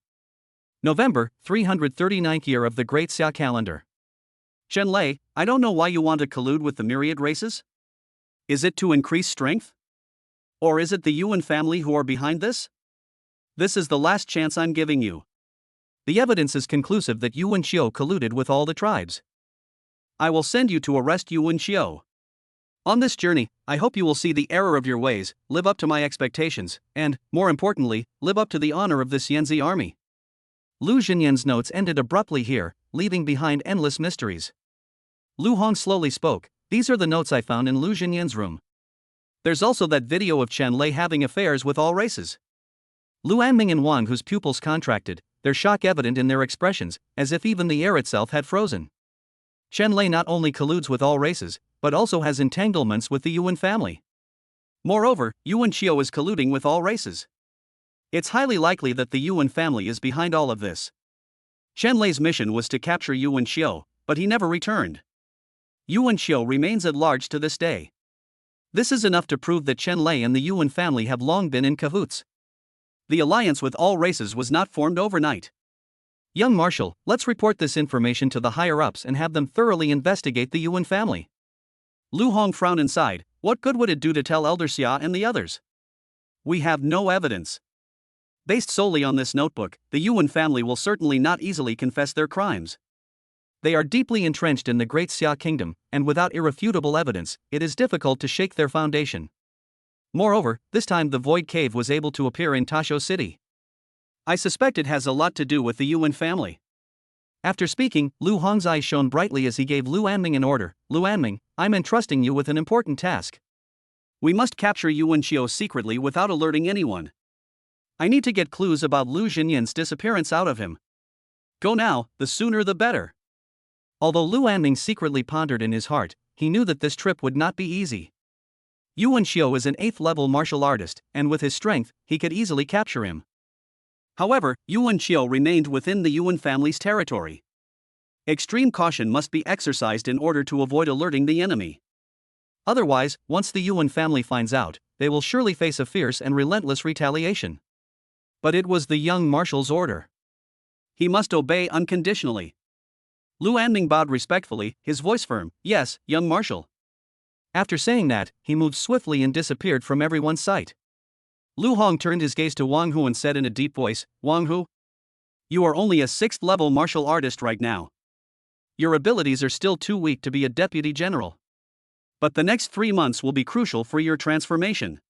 [SPEAKER 1] November, 339th year of the Great Xia calendar. Chen Lei, I don't know why you want to collude with the myriad races. Is it to increase strength? Or is it the Yuan family who are behind this? This is the last chance I'm giving you. The evidence is conclusive that Yuan Xiu colluded with all the tribes. I will send you to arrest Yuan Xiu. On this journey, I hope you will see the error of your ways, live up to my expectations, and, more importantly, live up to the honor of this Yanzi army. Lu Jinyan's notes ended abruptly here, leaving behind endless mysteries. Lu Hong slowly spoke, "These are the notes I found in Lu Jinyan's room. There's also that video of Chen Lei having affairs with all races." Lu Anming and Wang, whose pupils contracted, their shock evident in their expressions, as if even the air itself had frozen. Chen Lei not only colludes with all races, but also has entanglements with the Yuan family. Moreover, Yuan Xiu is colluding with all races. It's highly likely that the Yuan family is behind all of this. Chen Lei's mission was to capture Yuan Xiu, but he never returned. Yuan Xiu remains at large to this day. This is enough to prove that Chen Lei and the Yuan family have long been in cahoots. The alliance with all races was not formed overnight. Young Marshal, let's report this information to the higher-ups and have them thoroughly investigate the Yuan family. Lu Hong frowned and sighed. What good would it do to tell Elder Xia and the others? We have no evidence. Based solely on this notebook, the Yuan family will certainly not easily confess their crimes. They are deeply entrenched in the Great Xia kingdom, and without irrefutable evidence, it is difficult to shake their foundation. Moreover, this time the Void Cave was able to appear in Tasho City. I suspect it has a lot to do with the Yuan family. After speaking, Lu Hong's eyes shone brightly as he gave Lu Anming an order. Lu Anming, I'm entrusting you with an important task. We must capture Yuan Xiu secretly without alerting anyone. I need to get clues about Lu Jinyan's disappearance out of him. Go now, the sooner the better. Although Lu Anming secretly pondered in his heart, he knew that this trip would not be easy. Yuan Xiu is an 8th-level martial artist, and with his strength, he could easily capture him. However, Yuan Xiu remained within the Yuan family's territory. Extreme caution must be exercised in order to avoid alerting the enemy. Otherwise, once the Yuan family finds out, they will surely face a fierce and relentless retaliation. But it was the young marshal's order. He must obey unconditionally. Lu Anming bowed respectfully, his voice firm. Yes, young marshal. After saying that, he moved swiftly and disappeared from everyone's sight. Lu Hong turned his gaze to Wang Hu and said in a deep voice, Wang Hu, you are only a 6th-level martial artist right now. Your abilities are still too weak to be a deputy general. But the next 3 months will be crucial for your transformation.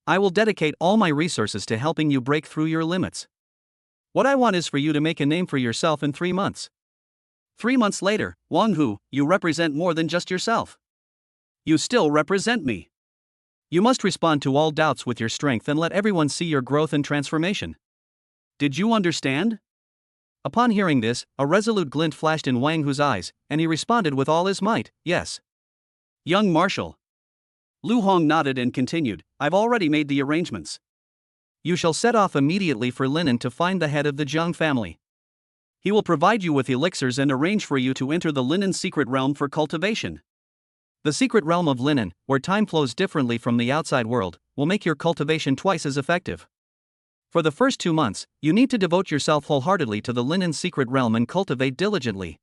[SPEAKER 1] I will dedicate all my resources to helping you break through your limits. What I want is for you to make a name for yourself in 3 months. 3 months later, Wang Hu, you represent more than just yourself. You still represent me. You must respond to all doubts with your strength and let everyone see your growth and transformation. Did you understand? Upon hearing this, a resolute glint flashed in Wang Hu's eyes, and he responded with all his might, yes. Young marshal. Lu Hong nodded and continued, I've already made the arrangements. You shall set off immediately for Linen to find the head of the Jiang family. He will provide you with elixirs and arrange for you to enter the Linen secret realm for cultivation. The secret realm of Linen, where time flows differently from the outside world, will make your cultivation twice as effective. For the first 2 months, you need to devote yourself wholeheartedly to the Linen secret realm and cultivate diligently.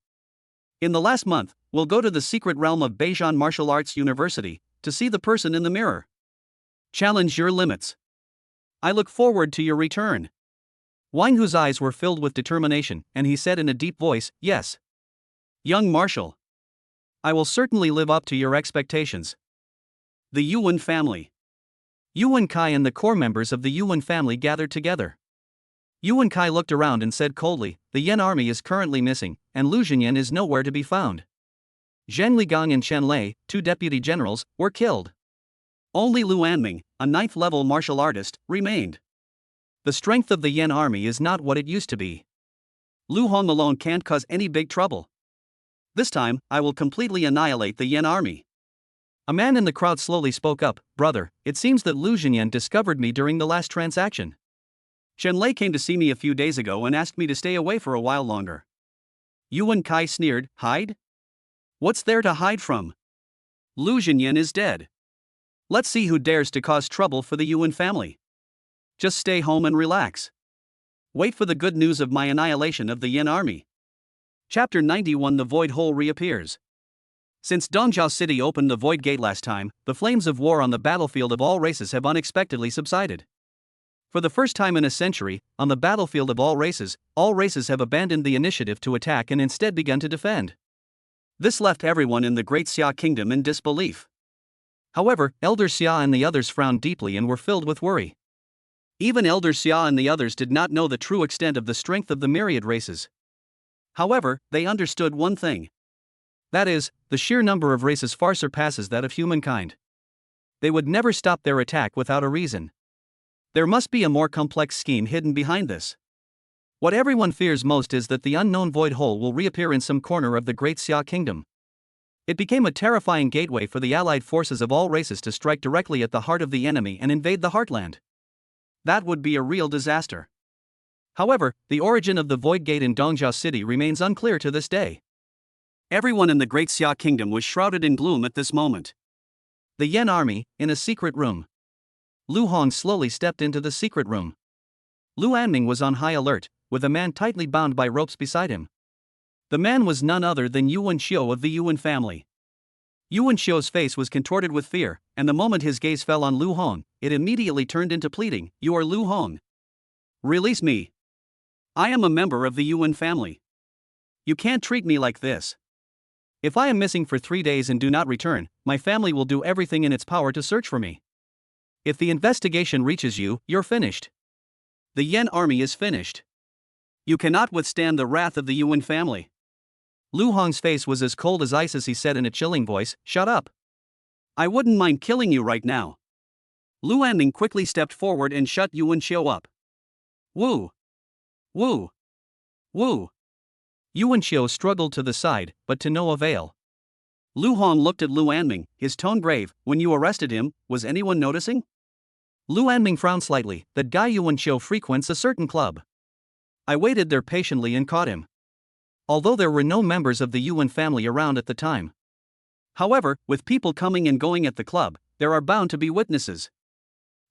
[SPEAKER 1] In the last month, we'll go to the secret realm of Beijing Martial Arts University to see the person in the mirror. Challenge your limits. I look forward to your return. Wang Hu's eyes were filled with determination, and he said in a deep voice, yes. Young marshal. I will certainly live up to your expectations. The Yuan family. Yuan Kai and the core members of the Yuan family gathered together. Yuan Kai looked around and said coldly, the Yan army is currently missing, and Lu Zhenyan is nowhere to be found. Zhang Ligang and Chen Lei, 2 deputy generals, were killed. Only Lu Anming, a 9th-level martial artist, remained. The strength of the Yan army is not what it used to be. Lu Hong alone can't cause any big trouble. This time, I will completely annihilate the Yan army. A man in the crowd slowly spoke up, brother, it seems that Lu Zhenyan discovered me during the last transaction. Chen Lei came to see me a few days ago and asked me to stay away for a while longer. Yuan Kai sneered, hide? What's there to hide from? Lu Zhenyan is dead. Let's see who dares to cause trouble for the Yuan family. Just stay home and relax. Wait for the good news of my annihilation of the Yan army. Chapter 91 The Void Hole reappears. Since Dongjiao City opened the Void Gate last time, the flames of war on the battlefield of all races have unexpectedly subsided. For the first time in a century, on the battlefield of all races have abandoned the initiative to attack and instead begun to defend. This left everyone in the Great Xia Kingdom in disbelief. However, Elder Xia and the others frowned deeply and were filled with worry. Even Elder Xia and the others did not know the true extent of the strength of the myriad races. However, they understood one thing. That is, the sheer number of races far surpasses that of humankind. They would never stop their attack without a reason. There must be a more complex scheme hidden behind this. What everyone fears most is that the unknown void hole will reappear in some corner of the Great Xia Kingdom. It became a terrifying gateway for the allied forces of all races to strike directly at the heart of the enemy and invade the heartland. That would be a real disaster. However, the origin of the Void Gate in Dongjiao City remains unclear to this day. Everyone in the Great Xia Kingdom was shrouded in gloom at this moment. The Yan army, in a secret room. Lu Hong slowly stepped into the secret room. Lu Anming was on high alert, with a man tightly bound by ropes beside him. The man was none other than Yuan Xiu of the Yuan family. Yuan Xiu's face was contorted with fear, and the moment his gaze fell on Lu Hong, it immediately turned into pleading, "You are Lu Hong. Release me. I am a member of the Yuan family. You can't treat me like this. If I am missing for 3 days and do not return, my family will do everything in its power to search for me. If the investigation reaches you, you're finished. The Yan army is finished. You cannot withstand the wrath of the Yuan family." Lu Hong's face was as cold as ice as he said in a chilling voice, "Shut up. I wouldn't mind killing you right now." Lu Anming quickly stepped forward and shut Yuan Xiu up. Woo! Woo! Woo! Yuan Xiu struggled to the side, but to no avail. Lu Hong looked at Lu Anming, his tone grave. "When you arrested him, was anyone noticing?" Lu Anming frowned slightly. "That guy Yuan Xiu frequents a certain club. I waited there patiently and caught him. Although there were no members of the Yuan family around at the time. However, with people coming and going at the club, there are bound to be witnesses.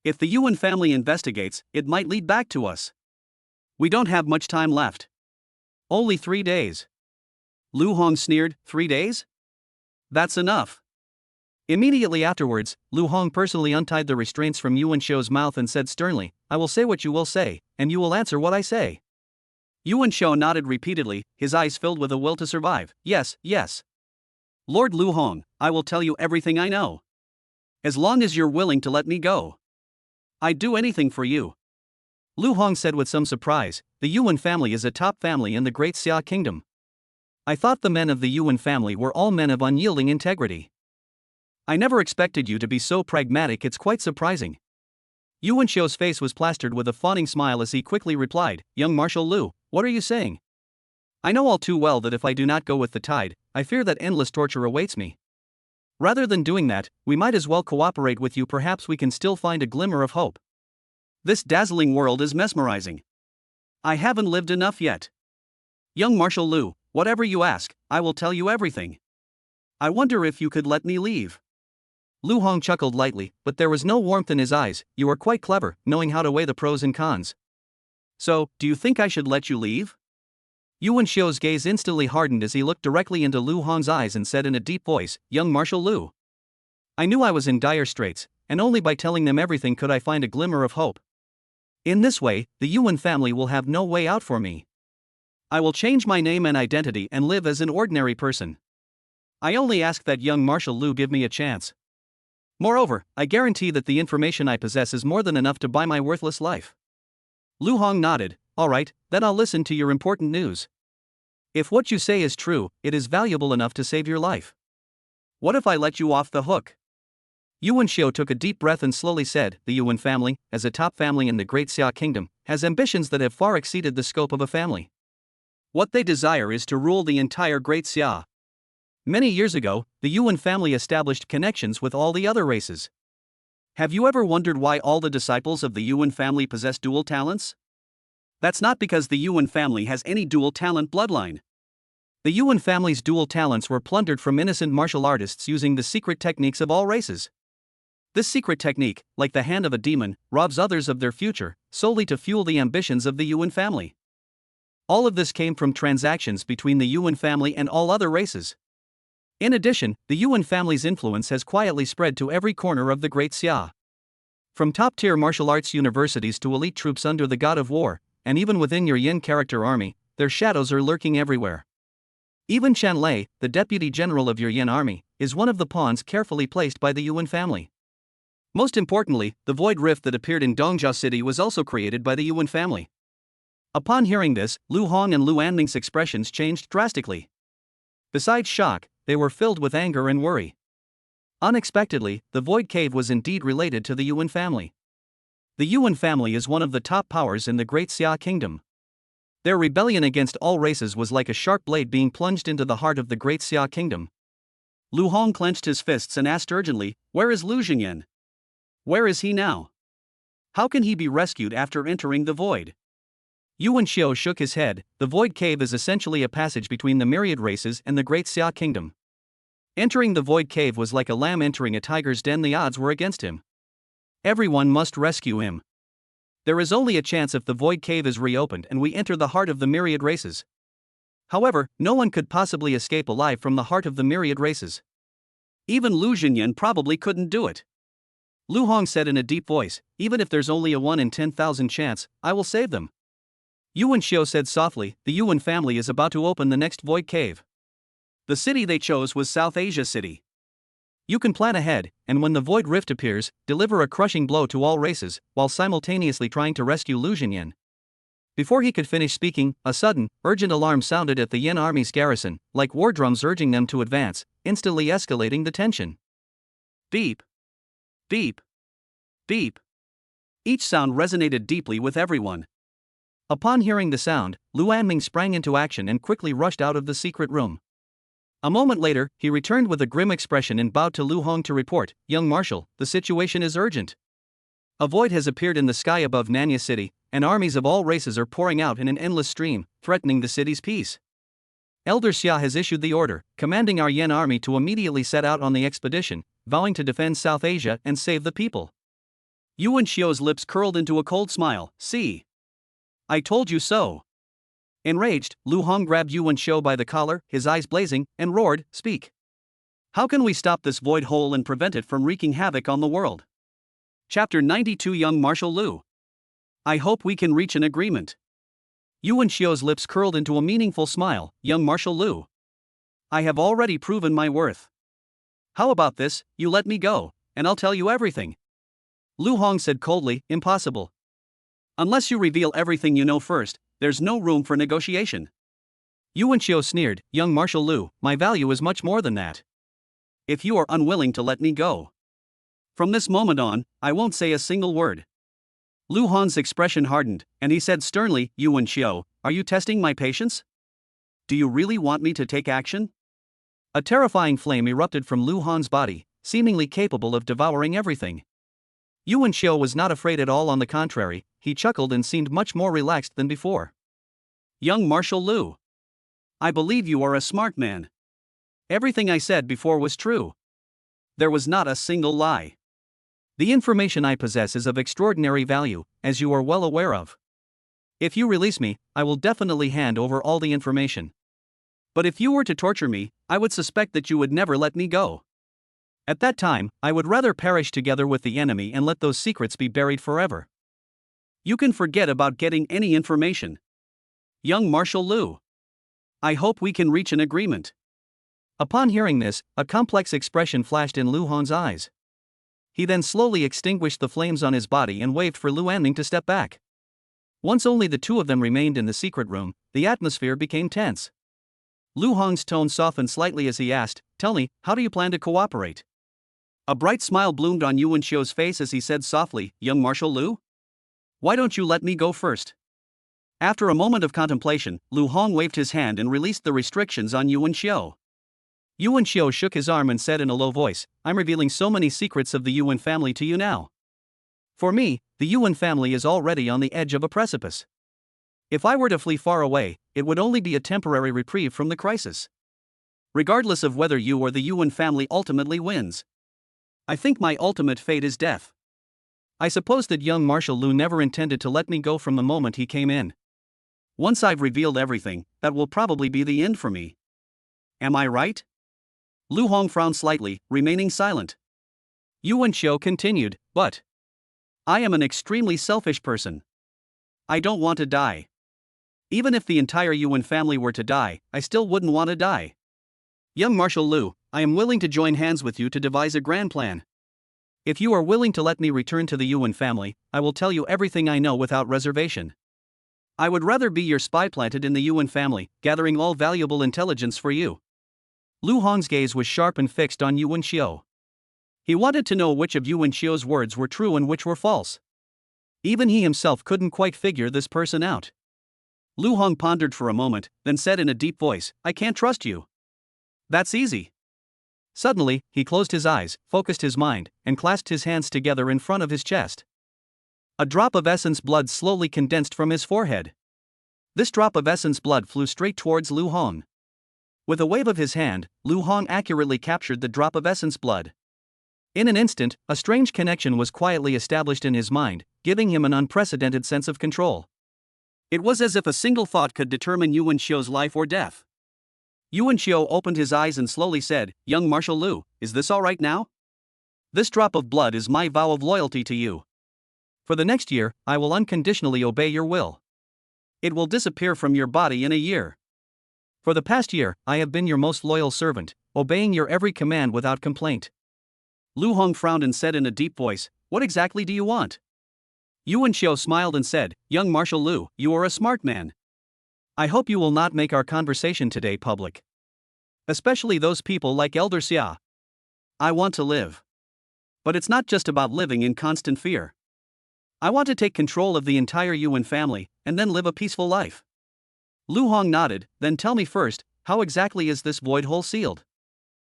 [SPEAKER 1] If the Yuan family investigates, it might lead back to us. We don't have much time left. Only 3 days. Lu Hong sneered, 3 days? That's enough. Immediately afterwards, Lu Hong personally untied the restraints from Yuan Shou's mouth and said sternly, I will say what you will say, and you will answer what I say. Yuan Shou nodded repeatedly, his eyes filled with a will to survive. Yes, yes. Lord Lu Hong, I will tell you everything I know. As long as you're willing to let me go. I'd do anything for you. Lu Hong said with some surprise, the Yuan family is a top family in the Great Xia Kingdom. I thought the men of the Yuan family were all men of unyielding integrity. I never expected you to be so pragmatic, it's quite surprising. Yuan Shou's face was plastered with a fawning smile as he quickly replied, Young Marshal Lu, what are you saying? I know all too well that if I do not go with the tide, I fear that endless torture awaits me. Rather than doing that, we might as well cooperate with you, perhaps we can still find a glimmer of hope. This dazzling world is mesmerizing. I haven't lived enough yet. Young Marshal Lu, whatever you ask, I will tell you everything. I wonder if you could let me leave. Lu Hong chuckled lightly, but there was no warmth in his eyes. You are quite clever, knowing how to weigh the pros and cons. So, do you think I should let you leave? Yuan Shou's gaze instantly hardened as he looked directly into Lu Hong's eyes and said in a deep voice, Young Marshal Lu. I knew I was in dire straits, and only by telling them everything could I find a glimmer of hope. In this way, the Yuan family will have no way out for me. I will change my name and identity and live as an ordinary person. I only ask that young Marshal Lu give me a chance. Moreover, I guarantee that the information I possess is more than enough to buy my worthless life. Lu Hong nodded. All right, then I'll listen to your important news. If what you say is true, it is valuable enough to save your life. What if I let you off the hook? Yuan Shou took a deep breath and slowly said, the Yuan family, as a top family in the Great Xia Kingdom, has ambitions that have far exceeded the scope of a family. What they desire is to rule the entire Great Xia. Many years ago, the Yuan family established connections with all the other races. Have you ever wondered why all the disciples of the Yuan family possess dual talents? That's not because the Yuan family has any dual talent bloodline. The Yuan family's dual talents were plundered from innocent martial artists using the secret techniques of all races. This secret technique, like the hand of a demon, robs others of their future, solely to fuel the ambitions of the Yuan family. All of this came from transactions between the Yuan family and all other races. In addition, the Yuan family's influence has quietly spread to every corner of the Great Xia. From top-tier martial arts universities to elite troops under the God of War, and even within your Yin character army, their shadows are lurking everywhere. Even Chen Lei, the deputy general of your Yin army, is one of the pawns carefully placed by the Yuan family. Most importantly, the void rift that appeared in Dongjia City was also created by the Yuan family. Upon hearing this, Lu Hong and Lu Anling's expressions changed drastically. Besides shock, they were filled with anger and worry. Unexpectedly, the Void Cave was indeed related to the Yuan family. The Yuan family is one of the top powers in the Great Xia Kingdom. Their rebellion against all races was like a sharp blade being plunged into the heart of the Great Xia Kingdom. Lu Hong clenched his fists and asked urgently, where is Lu Jingyan? Where is he now? How can he be rescued after entering the void? Yuan Shou shook his head. The Void Cave is essentially a passage between the myriad races and the Great Xia Kingdom. Entering the Void Cave was like a lamb entering a tiger's den. The odds were against him. Everyone must rescue him. There is only a chance if the Void Cave is reopened and we enter the heart of the myriad races. However, no one could possibly escape alive from the heart of the myriad races. Even Lu Jingyan probably couldn't do it. Lu Hong said in a deep voice, even if there's only a 1 in 10,000 chance, I will save them. Yuan Shou said softly, the Yuan family is about to open the next Void Cave. The city they chose was South Asia City. You can plan ahead, and when the Void Rift appears, deliver a crushing blow to all races, while simultaneously trying to rescue Lu Jingyan. Before he could finish speaking, a sudden, urgent alarm sounded at the Yin army's garrison, like war drums urging them to advance, instantly escalating the tension. Beep. Beep. Beep. Each sound resonated deeply with everyone. Upon hearing the sound, Lu Anming sprang into action and quickly rushed out of the secret room. A moment later, he returned with a grim expression and bowed to Lu Hong to report, Young Marshal, the situation is urgent. A void has appeared in the sky above Nanya City, and armies of all races are pouring out in an endless stream, threatening the city's peace. Elder Xia has issued the order, commanding our Yen army to immediately set out on the expedition, vowing to defend South Asia and save the people. Yuan Xiao's lips curled into a cold smile. See? I told you so. Enraged, Lu Hong grabbed Yuan Xiao by the collar, his eyes blazing, and roared, Speak. How can we stop this void hole and prevent it from wreaking havoc on the world? Chapter 92 Young Marshal Lu. I hope we can reach an agreement. Yuan Xiao's lips curled into a meaningful smile. Young Marshal Lu. I have already proven my worth. How about this, you let me go, and I'll tell you everything. Lu Hong said coldly, Impossible. Unless you reveal everything you know first, there's no room for negotiation. Yuan Xiao sneered, Young Marshal Lu, my value is much more than that. If you are unwilling to let me go, from this moment on, I won't say a single word. Lu Hong's expression hardened, and he said sternly, Yuan Xiao, are you testing my patience? Do you really want me to take action? A terrifying flame erupted from Lu Hong's body, seemingly capable of devouring everything. Yuan Xiao was not afraid at all, on the contrary, he chuckled and seemed much more relaxed than before. Young Marshal Lu. I believe you are a smart man. Everything I said before was true. There was not a single lie. The information I possess is of extraordinary value, as you are well aware of. If you release me, I will definitely hand over all the information. But if you were to torture me, I would suspect that you would never let me go. At that time, I would rather perish together with the enemy and let those secrets be buried forever. You can forget about getting any information. Young Marshal Lu. I hope we can reach an agreement. Upon hearing this, a complex expression flashed in Lu Hong's eyes. He then slowly extinguished the flames on his body and waved for Lu Anning to step back. Once only the two of them remained in the secret room, the atmosphere became tense. Lu Hong's tone softened slightly as he asked, Tell me, how do you plan to cooperate? A bright smile bloomed on Yuan Xiao's face as he said softly, Young Marshal Lu? Why don't you let me go first? After a moment of contemplation, Lu Hong waved his hand and released the restrictions on Yuan Xiao. Yuan Xiao shook his arm and said in a low voice, I'm revealing so many secrets of the Yuan family to you now. For me, the Yuan family is already on the edge of a precipice. If I were to flee far away, it would only be a temporary reprieve from the crisis. Regardless of whether you or the Yuan family ultimately wins, I think my ultimate fate is death. I suppose that young Marshal Lu never intended to let me go from the moment he came in. Once I've revealed everything, that will probably be the end for me. Am I right? Lu Hong frowned slightly, remaining silent. Yuan Xiao continued, But I am an extremely selfish person. I don't want to die. Even if the entire Yuan family were to die, I still wouldn't want to die. Young Marshal Lu, I am willing to join hands with you to devise a grand plan. If you are willing to let me return to the Yuan family, I will tell you everything I know without reservation. I would rather be your spy planted in the Yuan family, gathering all valuable intelligence for you. Lu Hong's gaze was sharp and fixed on Yuan Xiao. He wanted to know which of Yuan Xiao's words were true and which were false. Even he himself couldn't quite figure this person out. Lu Hong pondered for a moment, then said in a deep voice, I can't trust you. That's easy. Suddenly, he closed his eyes, focused his mind, and clasped his hands together in front of his chest. A drop of essence blood slowly condensed from his forehead. This drop of essence blood flew straight towards Lu Hong. With a wave of his hand, Lu Hong accurately captured the drop of essence blood. In an instant, a strange connection was quietly established in his mind, giving him an unprecedented sense of control. It was as if a single thought could determine Yuan Xiao's life or death. Yuan Xiao opened his eyes and slowly said, Young Marshal Lu, is this all right now? This drop of blood is my vow of loyalty to you. For the next year, I will unconditionally obey your will. It will disappear from your body in a year. For the past year, I have been your most loyal servant, obeying your every command without complaint. Lu Hong frowned and said in a deep voice, What exactly do you want? Yuan Xiao smiled and said, Young Marshal Lu, you are a smart man. I hope you will not make our conversation today public. Especially those people like Elder Xia. I want to live. But it's not just about living in constant fear. I want to take control of the entire Yuan family, and then live a peaceful life. Lu Hong nodded, then tell me first, how exactly is this void hole sealed?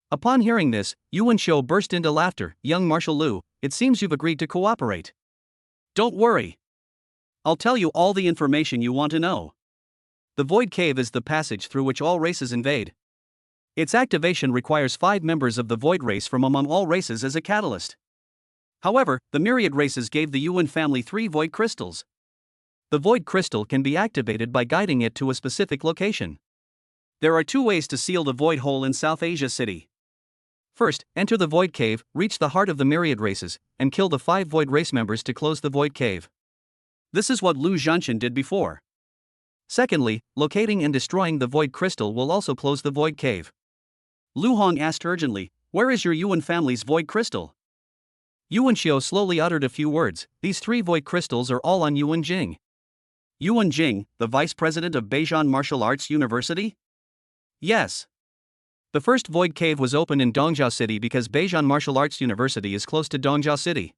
[SPEAKER 1] Upon hearing this, Yuan Xiao burst into laughter. Young Marshal Lu, it seems you've agreed to cooperate. Don't worry. I'll tell you all the information you want to know. The Void Cave is the passage through which all races invade. Its activation requires 5 members of the Void race from among all races as a catalyst. However, the Myriad races gave the Yuan family 3 Void crystals. The Void crystal can be activated by guiding it to a specific location. There are 2 ways to seal the Void hole in South Asia City. First, enter the Void Cave, reach the heart of the Myriad races, and kill the 5 Void race members to close the Void Cave. This is what Lu Zhanshan did before. Secondly, locating and destroying the Void crystal will also close the Void Cave. Lu Hong asked urgently, "Where is your Yuan family's Void crystal?" Yuan Xiao slowly uttered a few words. "These 3 Void crystals are all on Yuan Jing." Yuan Jing, the vice president of Beijing Martial Arts University? Yes. The first Void Cave was opened in Dongjiao City because Beijing Martial Arts University is close to Dongjiao City.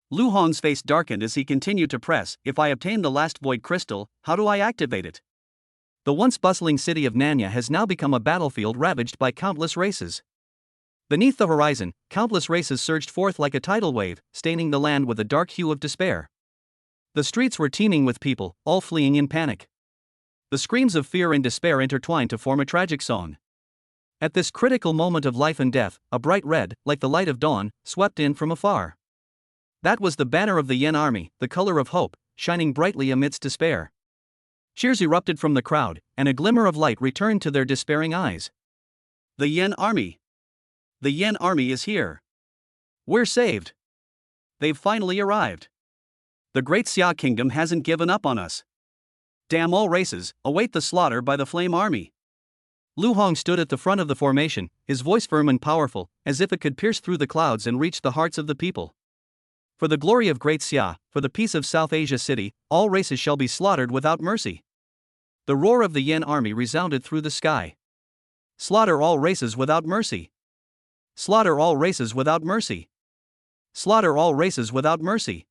[SPEAKER 1] Lu Hong's face darkened as he continued to press. "If I obtain the last Void crystal, how do I activate it?" The once bustling city of Nanya has now become a battlefield ravaged by countless races. Beneath the horizon, countless races surged forth like a tidal wave, staining the land with a dark hue of despair. The streets were teeming with people, all fleeing in panic. The screams of fear and despair intertwined to form a tragic song. At this critical moment of life and death, a bright red, like the light of dawn, swept in from afar. That was the banner of the Yen army, the color of hope, shining brightly amidst despair. Cheers erupted from the crowd, and a glimmer of light returned to their despairing eyes. The Yen army! The Yen army is here! We're saved! They've finally arrived! The Great Xia Kingdom hasn't given up on us! Damn all races, await the slaughter by the Flame Army! Lu Hong stood at the front of the formation, his voice firm and powerful, as if it could pierce through the clouds and reach the hearts of the people. For the glory of Great Xia, for the peace of South Asia City, all races shall be slaughtered without mercy. The roar of the Yen army resounded through the sky. Slaughter all races without mercy. Slaughter all races without mercy. Slaughter all races without mercy.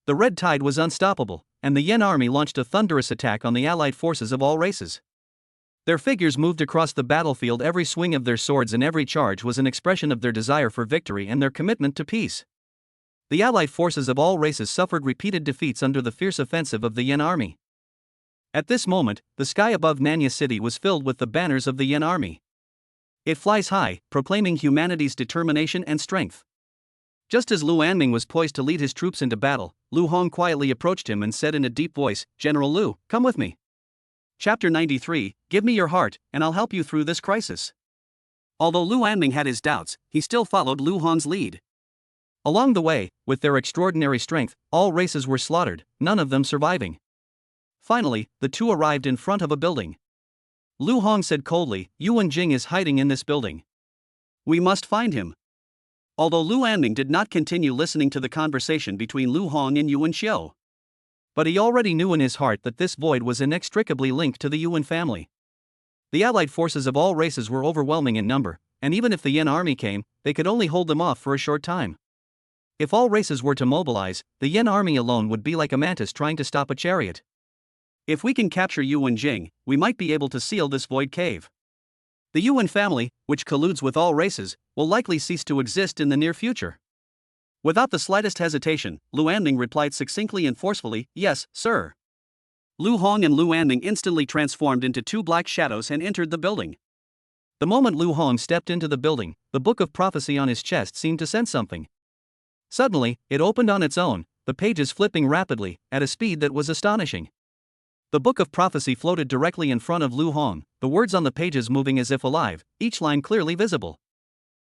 [SPEAKER 1] The red tide was unstoppable, and the Yen army launched a thunderous attack on the allied forces of all races. Their figures moved across the battlefield, every swing of their swords and every charge was an expression of their desire for victory and their commitment to peace. The allied forces of all races suffered repeated defeats under the fierce offensive of the Yen army. At this moment, the sky above Nanya City was filled with the banners of the Yen army. It flies high, proclaiming humanity's determination and strength. Just as Lu Anming was poised to lead his troops into battle, Lu Hong quietly approached him and said in a deep voice, "General Lu, come with me." Chapter 93, Give me your heart, and I'll help you through this crisis. Although Lu Anming had his doubts, he still followed Lu Hong's lead. Along the way, with their extraordinary strength, all races were slaughtered, none of them surviving. Finally, the two arrived in front of a building. Lu Hong said coldly, "Yuan Jing is hiding in this building. We must find him." Although Lu Anming did not continue listening to the conversation between Lu Hong and Yuan Xiao. But he already knew in his heart that this void was inextricably linked to the Yuan family. The allied forces of all races were overwhelming in number, and even if the Yen army came, they could only hold them off for a short time. If all races were to mobilize, the Yen army alone would be like a mantis trying to stop a chariot. If we can capture Yuan Jing, we might be able to seal this void cave. The Yuan family, which colludes with all races, will likely cease to exist in the near future. Without the slightest hesitation, Lu Anming replied succinctly and forcefully, "Yes, sir." Lu Hong and Lu Anming instantly transformed into 2 black shadows and entered the building. The moment Lu Hong stepped into the building, the book of prophecy on his chest seemed to sense something. Suddenly, it opened on its own, the pages flipping rapidly, at a speed that was astonishing. The book of prophecy floated directly in front of Lu Hong, the words on the pages moving as if alive, each line clearly visible.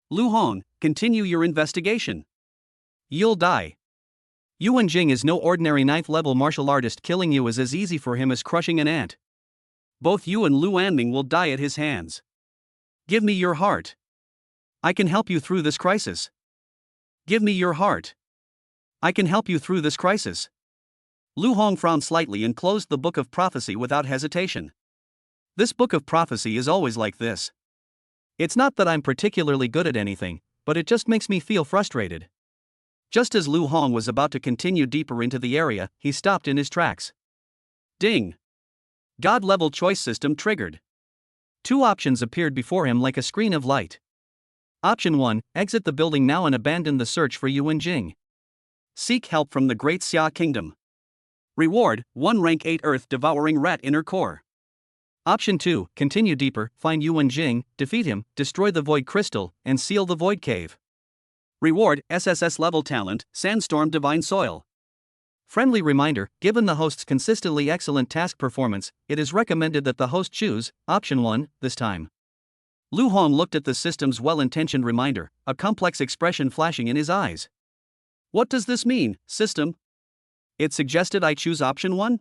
[SPEAKER 1] "Lu Hong, continue your investigation. You'll die. Yuan Jing is no ordinary 9th-level martial artist. Killing you is as easy for him as crushing an ant. Both you and Lu Anming will die at his hands. Give me your heart. I can help you through this crisis. Give me your heart. I can help you through this crisis." Lu Hong frowned slightly and closed the book of prophecy without hesitation. This book of prophecy is always like this. It's not that I'm particularly good at anything, but it just makes me feel frustrated. Just as Lu Hong was about to continue deeper into the area, he stopped in his tracks. Ding! God-level choice system triggered. 2 options appeared before him like a screen of light. Option 1, exit the building now and abandon the search for Yuan Jing. Seek help from the Great Xia Kingdom. Reward, 1 rank 8 Earth Devouring Rat Inner Core. Option 2, continue deeper, find Yuan Jing, defeat him, destroy the Void Crystal, and seal the Void Cave. Reward, SSS level talent, Sandstorm Divine Soil. Friendly reminder, given the host's consistently excellent task performance, it is recommended that the host choose option 1 this time. Lu Hong looked at the system's well-intentioned reminder, a complex expression flashing in his eyes. What does this mean, system? It suggested I choose option 1?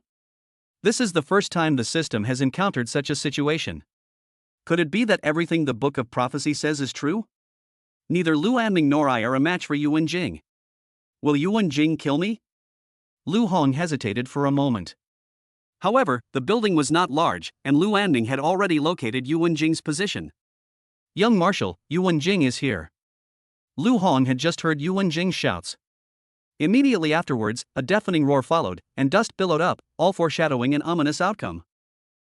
[SPEAKER 1] This is the first time the system has encountered such a situation. Could it be that everything the Book of Prophecy says is true? Neither Lu Anming nor I are a match for Yuan Jing. Will Yuan Jing kill me? Lu Hong hesitated for a moment. However, the building was not large, and Lu Anming had already located Yuan Jing's position. Young Marshal, Yuan Jing is here. Lu Hong had just heard Yuan Jing's shouts. Immediately afterwards, a deafening roar followed, and dust billowed up, all foreshadowing an ominous outcome.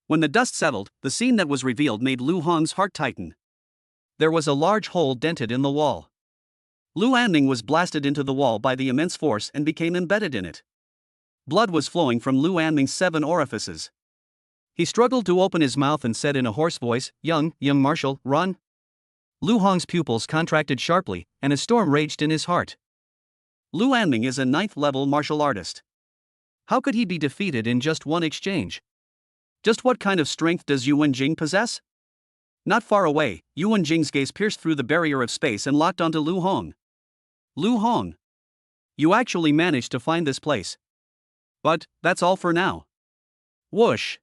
[SPEAKER 1] When the dust settled, the scene that was revealed made Lu Hong's heart tighten. There was a large hole dented in the wall. Lu Anming was blasted into the wall by the immense force and became embedded in it. Blood was flowing from Lu Anming's 7 orifices. He struggled to open his mouth and said in a hoarse voice, young Marshal, run." Lu Hong's pupils contracted sharply, and a storm raged in his heart. Lu Anming is a 9th-level martial artist. How could he be defeated in just one exchange? Just what kind of strength does Yuan Jing possess? Not far away, Yuan Jing's gaze pierced through the barrier of space and locked onto Lu Hong. Lu Hong. You actually managed to find this place. But, that's all for now. Whoosh.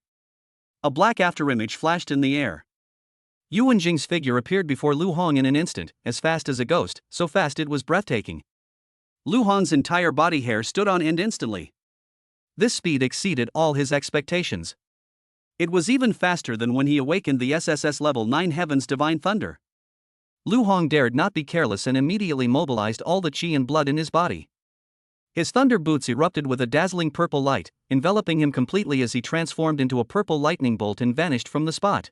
[SPEAKER 1] A black afterimage flashed in the air. Yuan Jing's figure appeared before Lu Hong in an instant, as fast as a ghost, so fast it was breathtaking. Lu Hong's entire body hair stood on end instantly. This speed exceeded all his expectations. It was even faster than when he awakened the SSS level 9 Heaven's Divine Thunder. Lu Hong dared not be careless and immediately mobilized all the chi and blood in his body. His thunder boots erupted with a dazzling purple light, enveloping him completely as he transformed into a purple lightning bolt and vanished from the spot.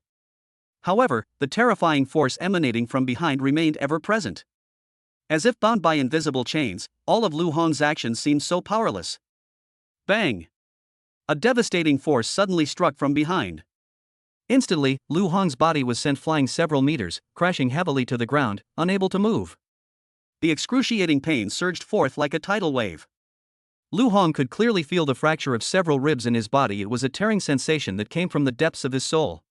[SPEAKER 1] However, the terrifying force emanating from behind remained ever present. As if bound by invisible chains, all of Lu Hong's actions seemed so powerless. Bang! A devastating force suddenly struck from behind. Instantly, Lu Hong's body was sent flying several meters, crashing heavily to the ground, unable to move. The excruciating pain surged forth like a tidal wave. Lu Hong could clearly feel the fracture of several ribs in his body. It was a tearing sensation that came from the depths of his soul.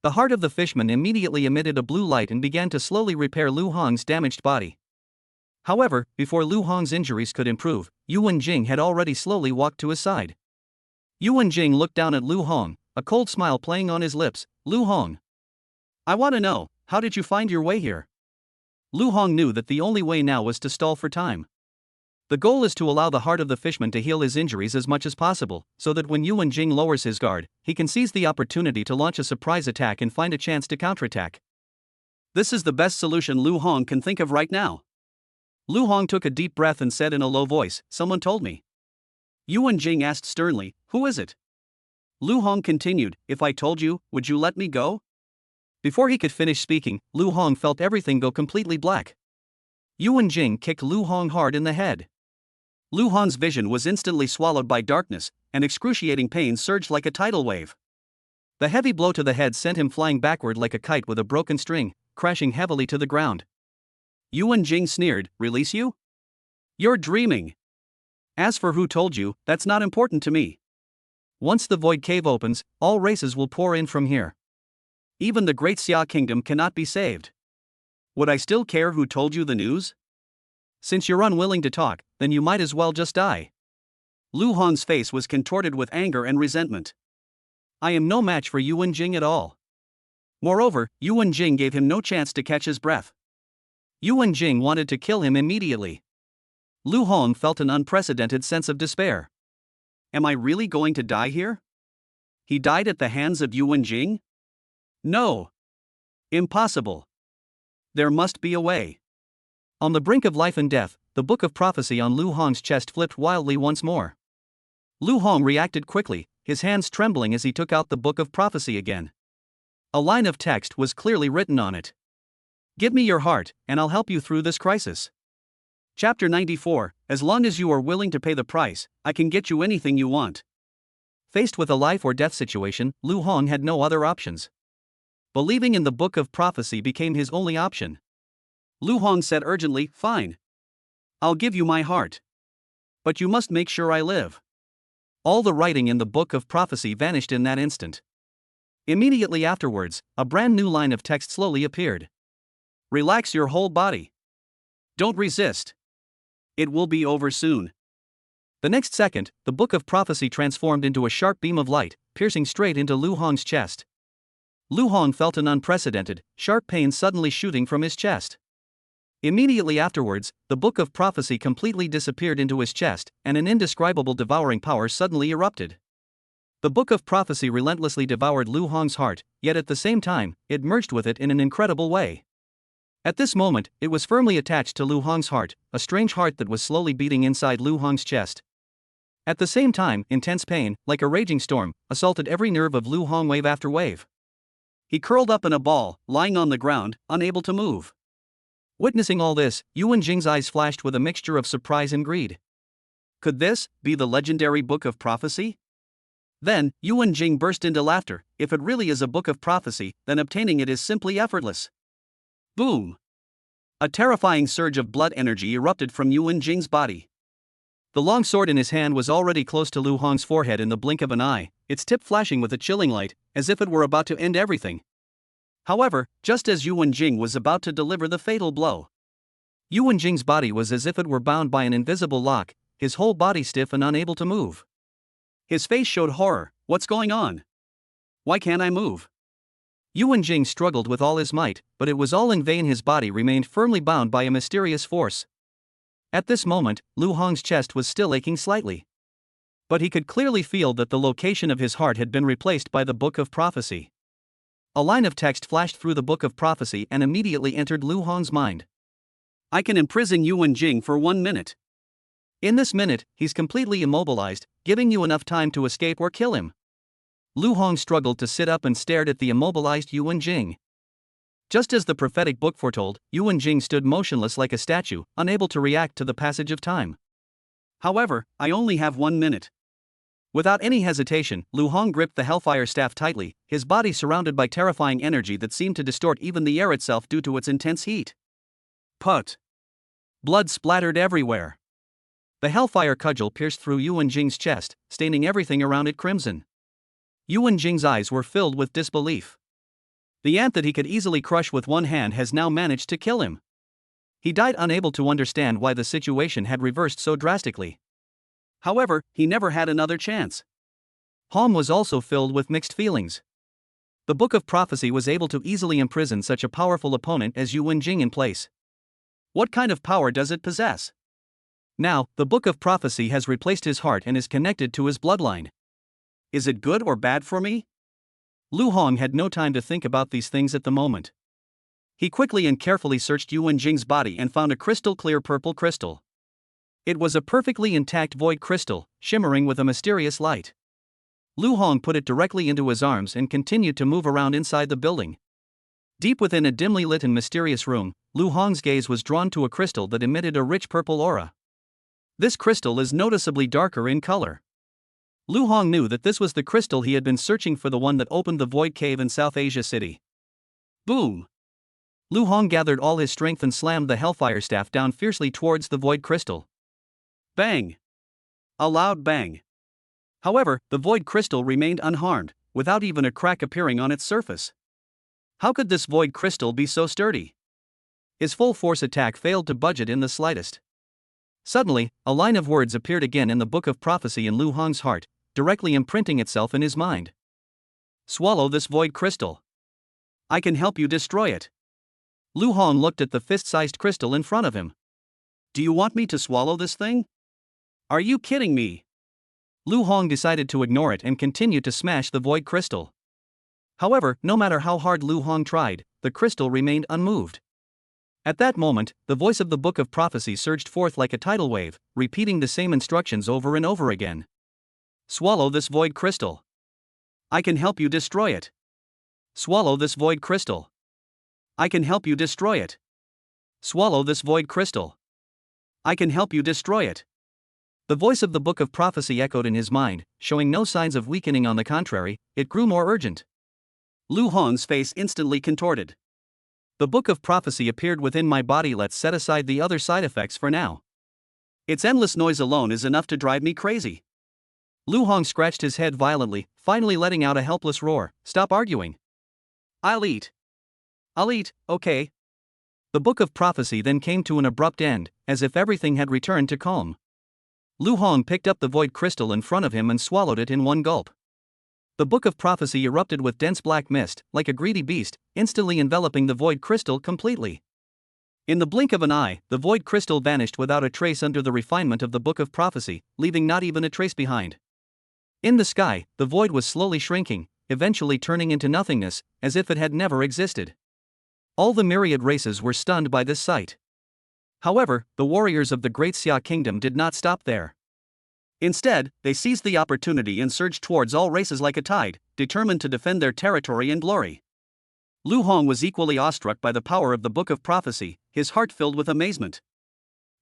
[SPEAKER 1] The heart of the fishman immediately emitted a blue light and began to slowly repair Lu Hong's damaged body. However, before Lu Hong's injuries could improve, Yuan Jing had already slowly walked to his side. Yuan Jing looked down at Lu Hong, a cold smile playing on his lips. Lu Hong. I want to know, how did you find your way here? Lu Hong knew that the only way now was to stall for time. The goal is to allow the heart of the fishman to heal his injuries as much as possible, so that when Yuan Jing lowers his guard, he can seize the opportunity to launch a surprise attack and find a chance to counterattack. This is the best solution Lu Hong can think of right now. Lu Hong took a deep breath and said in a low voice, someone told me. Yuan Jing asked sternly, who is it? Lu Hong continued, if I told you, would you let me go? Before he could finish speaking, Lu Hong felt everything go completely black. Yuan Jing kicked Lu Hong hard in the head. Lu Hong's vision was instantly swallowed by darkness, and excruciating pain surged like a tidal wave. The heavy blow to the head sent him flying backward like a kite with a broken string, crashing heavily to the ground. Yuan Jing sneered, release you? You're dreaming. As for who told you, that's not important to me. Once the Void Cave opens, all races will pour in from here. Even the Great Xia Kingdom cannot be saved. Would I still care who told you the news? Since you're unwilling to talk, then you might as well just die. Lu Hong's face was contorted with anger and resentment. I am no match for Yuan Jing at all. Moreover, Yuan Jing gave him no chance to catch his breath. Yuan Jing wanted to kill him immediately. Lu Hong felt an unprecedented sense of despair. Am I really going to die here? He died at the hands of Yuan Jing? No. Impossible. There must be a way. On the brink of life and death, the Book of Prophecy on Lu Hong's chest flipped wildly once more. Lu Hong reacted quickly, his hands trembling as he took out the Book of Prophecy again. A line of text was clearly written on it. Give me your heart, and I'll help you through this crisis. Chapter 94, as long as you are willing to pay the price, I can get you anything you want. Faced with a life or death situation, Lu Hong had no other options. Believing in the Book of Prophecy became his only option. Lu Hong said urgently, "Fine. I'll give you my heart. But you must make sure I live." All the writing in the Book of Prophecy vanished in that instant. Immediately afterwards, a brand new line of text slowly appeared. "Relax your whole body. Don't resist. It will be over soon." The next second, the Book of Prophecy transformed into a sharp beam of light, piercing straight into Lu Hong's chest. Lu Hong felt an unprecedented, sharp pain suddenly shooting from his chest. Immediately afterwards, the Book of Prophecy completely disappeared into his chest, and an indescribable devouring power suddenly erupted. The Book of Prophecy relentlessly devoured Lu Hong's heart, yet at the same time, it merged with it in an incredible way. At this moment, it was firmly attached to Lu Hong's heart, a strange heart that was slowly beating inside Lu Hong's chest. At the same time, intense pain, like a raging storm, assaulted every nerve of Lu Hong wave after wave. He curled up in a ball, lying on the ground, unable to move. Witnessing all this, Yuan Jing's eyes flashed with a mixture of surprise and greed. Could this be the legendary Book of Prophecy? Then, Yuan Jing burst into laughter. If it really is a Book of Prophecy, then obtaining it is simply effortless. Boom! A terrifying surge of blood energy erupted from Yuan Jing's body. The long sword in his hand was already close to Lu Hong's forehead in the blink of an eye, its tip flashing with a chilling light, as if it were about to end everything. However, just as Yuan Jing was about to deliver the fatal blow, Yuan Jing's body was as if it were bound by an invisible lock, his whole body stiff and unable to move. His face showed horror. "What's going on? Why can't I move?" Yuan Jing struggled with all his might, but it was all in vain. His body remained firmly bound by a mysterious force. At this moment, Lu Hong's chest was still aching slightly. But he could clearly feel that the location of his heart had been replaced by the Book of Prophecy. A line of text flashed through the Book of Prophecy and immediately entered Lu Hong's mind. "I can imprison Yuan Jing for 1 minute. In this minute, he's completely immobilized, giving you enough time to escape or kill him." Lu Hong struggled to sit up and stared at the immobilized Yuan Jing. Just as the prophetic book foretold, Yuan Jing stood motionless like a statue, unable to react to the passage of time. "However, I only have 1 minute." Without any hesitation, Lu Hong gripped the Hellfire Staff tightly, his body surrounded by terrifying energy that seemed to distort even the air itself due to its intense heat. Put! Blood splattered everywhere. The Hellfire cudgel pierced through Yuan Jing's chest, staining everything around it crimson. Yuan Jing's eyes were filled with disbelief. The ant that he could easily crush with one hand has now managed to kill him. He died unable to understand why the situation had reversed so drastically. However, he never had another chance. Hom was also filled with mixed feelings. The Book of Prophecy was able to easily imprison such a powerful opponent as Yuan Jing in place. What kind of power does it possess? Now, the Book of Prophecy has replaced his heart and is connected to his bloodline. Is it good or bad for me? Lu Hong had no time to think about these things at the moment. He quickly and carefully searched Yuan Jing's body and found a crystal clear purple crystal. It was a perfectly intact void crystal, shimmering with a mysterious light. Lu Hong put it directly into his arms and continued to move around inside the building. Deep within a dimly lit and mysterious room, Lu Hong's gaze was drawn to a crystal that emitted a rich purple aura. This crystal is noticeably darker in color. Lu Hong knew that this was the crystal he had been searching for, the one that opened the Void Cave in South Asia City. Boom! Lu Hong gathered all his strength and slammed the Hellfire Staff down fiercely towards the void crystal. Bang! A loud bang. However, the void crystal remained unharmed, without even a crack appearing on its surface. How could this void crystal be so sturdy? His full force attack failed to budge it in the slightest. Suddenly, a line of words appeared again in the Book of Prophecy in Lu Hong's heart, directly imprinting itself in his mind. Swallow this void crystal. I can help you destroy it. Lu Hong looked at the fist-sized crystal in front of him. Do you want me to swallow this thing? Are you kidding me? Lu Hong decided to ignore it and continue to smash the void crystal. However, no matter how hard Lu Hong tried, the crystal remained unmoved. At that moment, the voice of the Book of Prophecy surged forth like a tidal wave, repeating the same instructions over and over again. Swallow this void crystal. I can help you destroy it. Swallow this void crystal. I can help you destroy it. Swallow this void crystal. I can help you destroy it. The voice of the Book of Prophecy echoed in his mind, showing no signs of weakening. On the contrary, it grew more urgent. Lu Hong's face instantly contorted. The Book of Prophecy appeared within my body. Let's set aside the other side effects for now. Its endless noise alone is enough to drive me crazy. Lu Hong scratched his head violently, finally letting out a helpless roar. Stop arguing. I'll eat, okay. The Book of Prophecy then came to an abrupt end, as if everything had returned to calm. Lu Hong picked up the void crystal in front of him and swallowed it in one gulp. The Book of Prophecy erupted with dense black mist, like a greedy beast, instantly enveloping the void crystal completely. In the blink of an eye, the void crystal vanished without a trace under the refinement of the Book of Prophecy, leaving not even a trace behind. In the sky, the void was slowly shrinking, eventually turning into nothingness, as if it had never existed. All the myriad races were stunned by this sight. However, the warriors of the Great Xia Kingdom did not stop there. Instead, they seized the opportunity and surged towards all races like a tide, determined to defend their territory and glory. Lu Hong was equally awestruck by the power of the Book of Prophecy, his heart filled with amazement.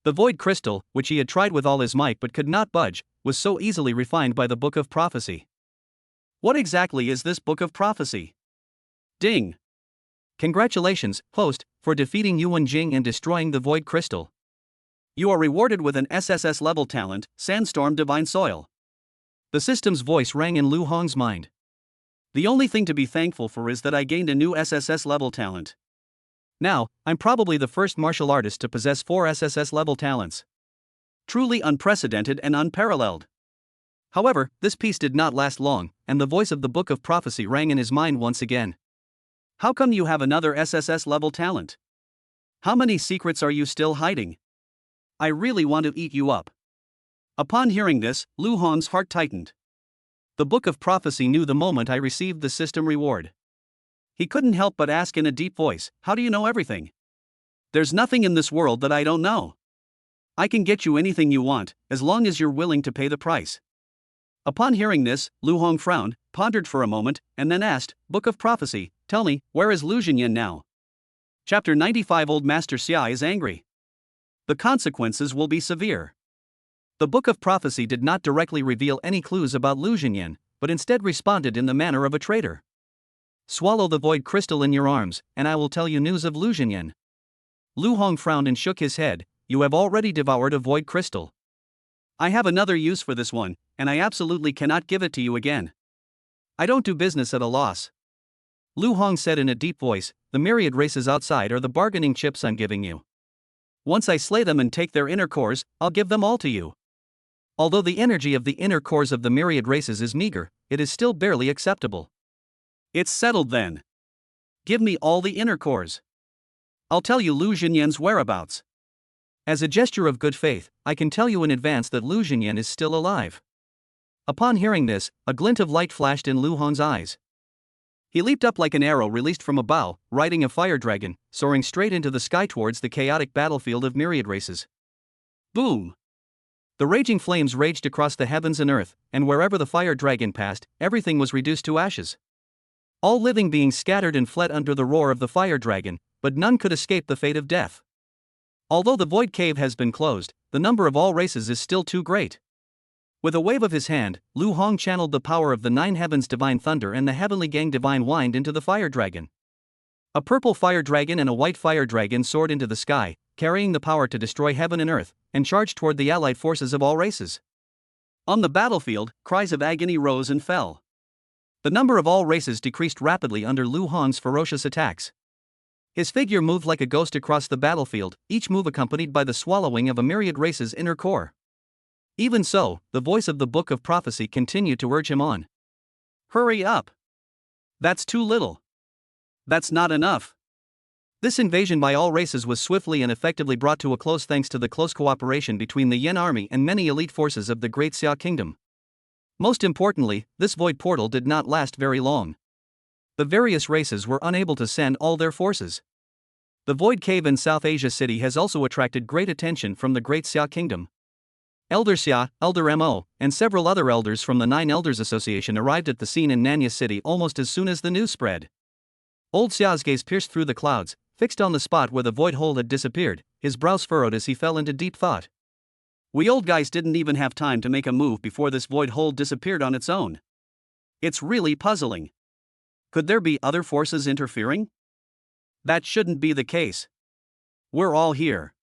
[SPEAKER 1] The void crystal, which he had tried with all his might but could not budge, was so easily refined by the Book of Prophecy. What exactly is this Book of Prophecy? Ding! Congratulations, host, for defeating Yuan Jing and destroying the void crystal. You are rewarded with an SSS level talent, Sandstorm Divine Soil. The system's voice rang in Lu Hong's mind. The only thing to be thankful for is that I gained a new SSS level talent. Now, I'm probably the first martial artist to possess 4 SSS level talents. Truly unprecedented and unparalleled. However, this peace did not last long, and the voice of the Book of Prophecy rang in his mind once again. How come you have another SSS level talent? How many secrets are you still hiding? I really want to eat you up. Upon hearing this, Lu Hong's heart tightened. The Book of Prophecy knew the moment I received the system reward. He couldn't help but ask in a deep voice, how do you know everything? There's nothing in this world that I don't know. I can get you anything you want, as long as you're willing to pay the price. Upon hearing this, Lu Hong frowned, pondered for a moment, and then asked, Book of Prophecy, tell me, where is Lu Jinyan now? Chapter 95. Old Master Xia is angry. The consequences will be severe. The Book of Prophecy did not directly reveal any clues about Lu Jinyan, but instead responded in the manner of a traitor. Swallow the void crystal in your arms, and I will tell you news of Lu Jinyan. Lu Hong frowned and shook his head. You have already devoured a void crystal. I have another use for this one, and I absolutely cannot give it to you again. I don't do business at a loss. Lu Hong said in a deep voice, the myriad races outside are the bargaining chips I'm giving you. Once I slay them and take their inner cores, I'll give them all to you. Although the energy of the inner cores of the myriad races is meager, it is still barely acceptable. It's settled then. Give me all the inner cores. I'll tell you Lu Jinyan's whereabouts. As a gesture of good faith, I can tell you in advance that Lu Jinyan is still alive. Upon hearing this, a glint of light flashed in Lu Hong's eyes. He leaped up like an arrow released from a bow, riding a fire dragon, soaring straight into the sky towards the chaotic battlefield of myriad races. Boom! The raging flames raged across the heavens and earth, and wherever the fire dragon passed, everything was reduced to ashes. All living beings scattered and fled under the roar of the fire dragon, but none could escape the fate of death. Although the void cave has been closed, the number of all races is still too great. With a wave of his hand, Lu Hong channeled the power of the 9 heavens divine thunder and the heavenly gang divine wind into the fire dragon. A purple fire dragon and a white fire dragon soared into the sky, carrying the power to destroy heaven and earth, and charged toward the allied forces of all races. On the battlefield, cries of agony rose and fell. The number of all races decreased rapidly under Lu Hong's ferocious attacks. His figure moved like a ghost across the battlefield, each move accompanied by the swallowing of a myriad race's inner core. Even so, the voice of the Book of Prophecy continued to urge him on. Hurry up! That's too little. That's not enough. This invasion by all races was swiftly and effectively brought to a close thanks to the close cooperation between the Yen army and many elite forces of the Great Xia Kingdom. Most importantly, this void portal did not last very long. The various races were unable to send all their forces. The Void Cave in South Asia City has also attracted great attention from the Great Xia Kingdom. Elder Xia, Elder Mo, and several other elders from the 9 Elders Association arrived at the scene in Nanya City almost as soon as the news spread. Old Xia's gaze pierced through the clouds, fixed on the spot where the void hole had disappeared, his brows furrowed as he fell into deep thought. We old guys didn't even have time to make a move before this void hole disappeared on its own. It's really puzzling. Could there be other forces interfering? That shouldn't be the case. We're all here.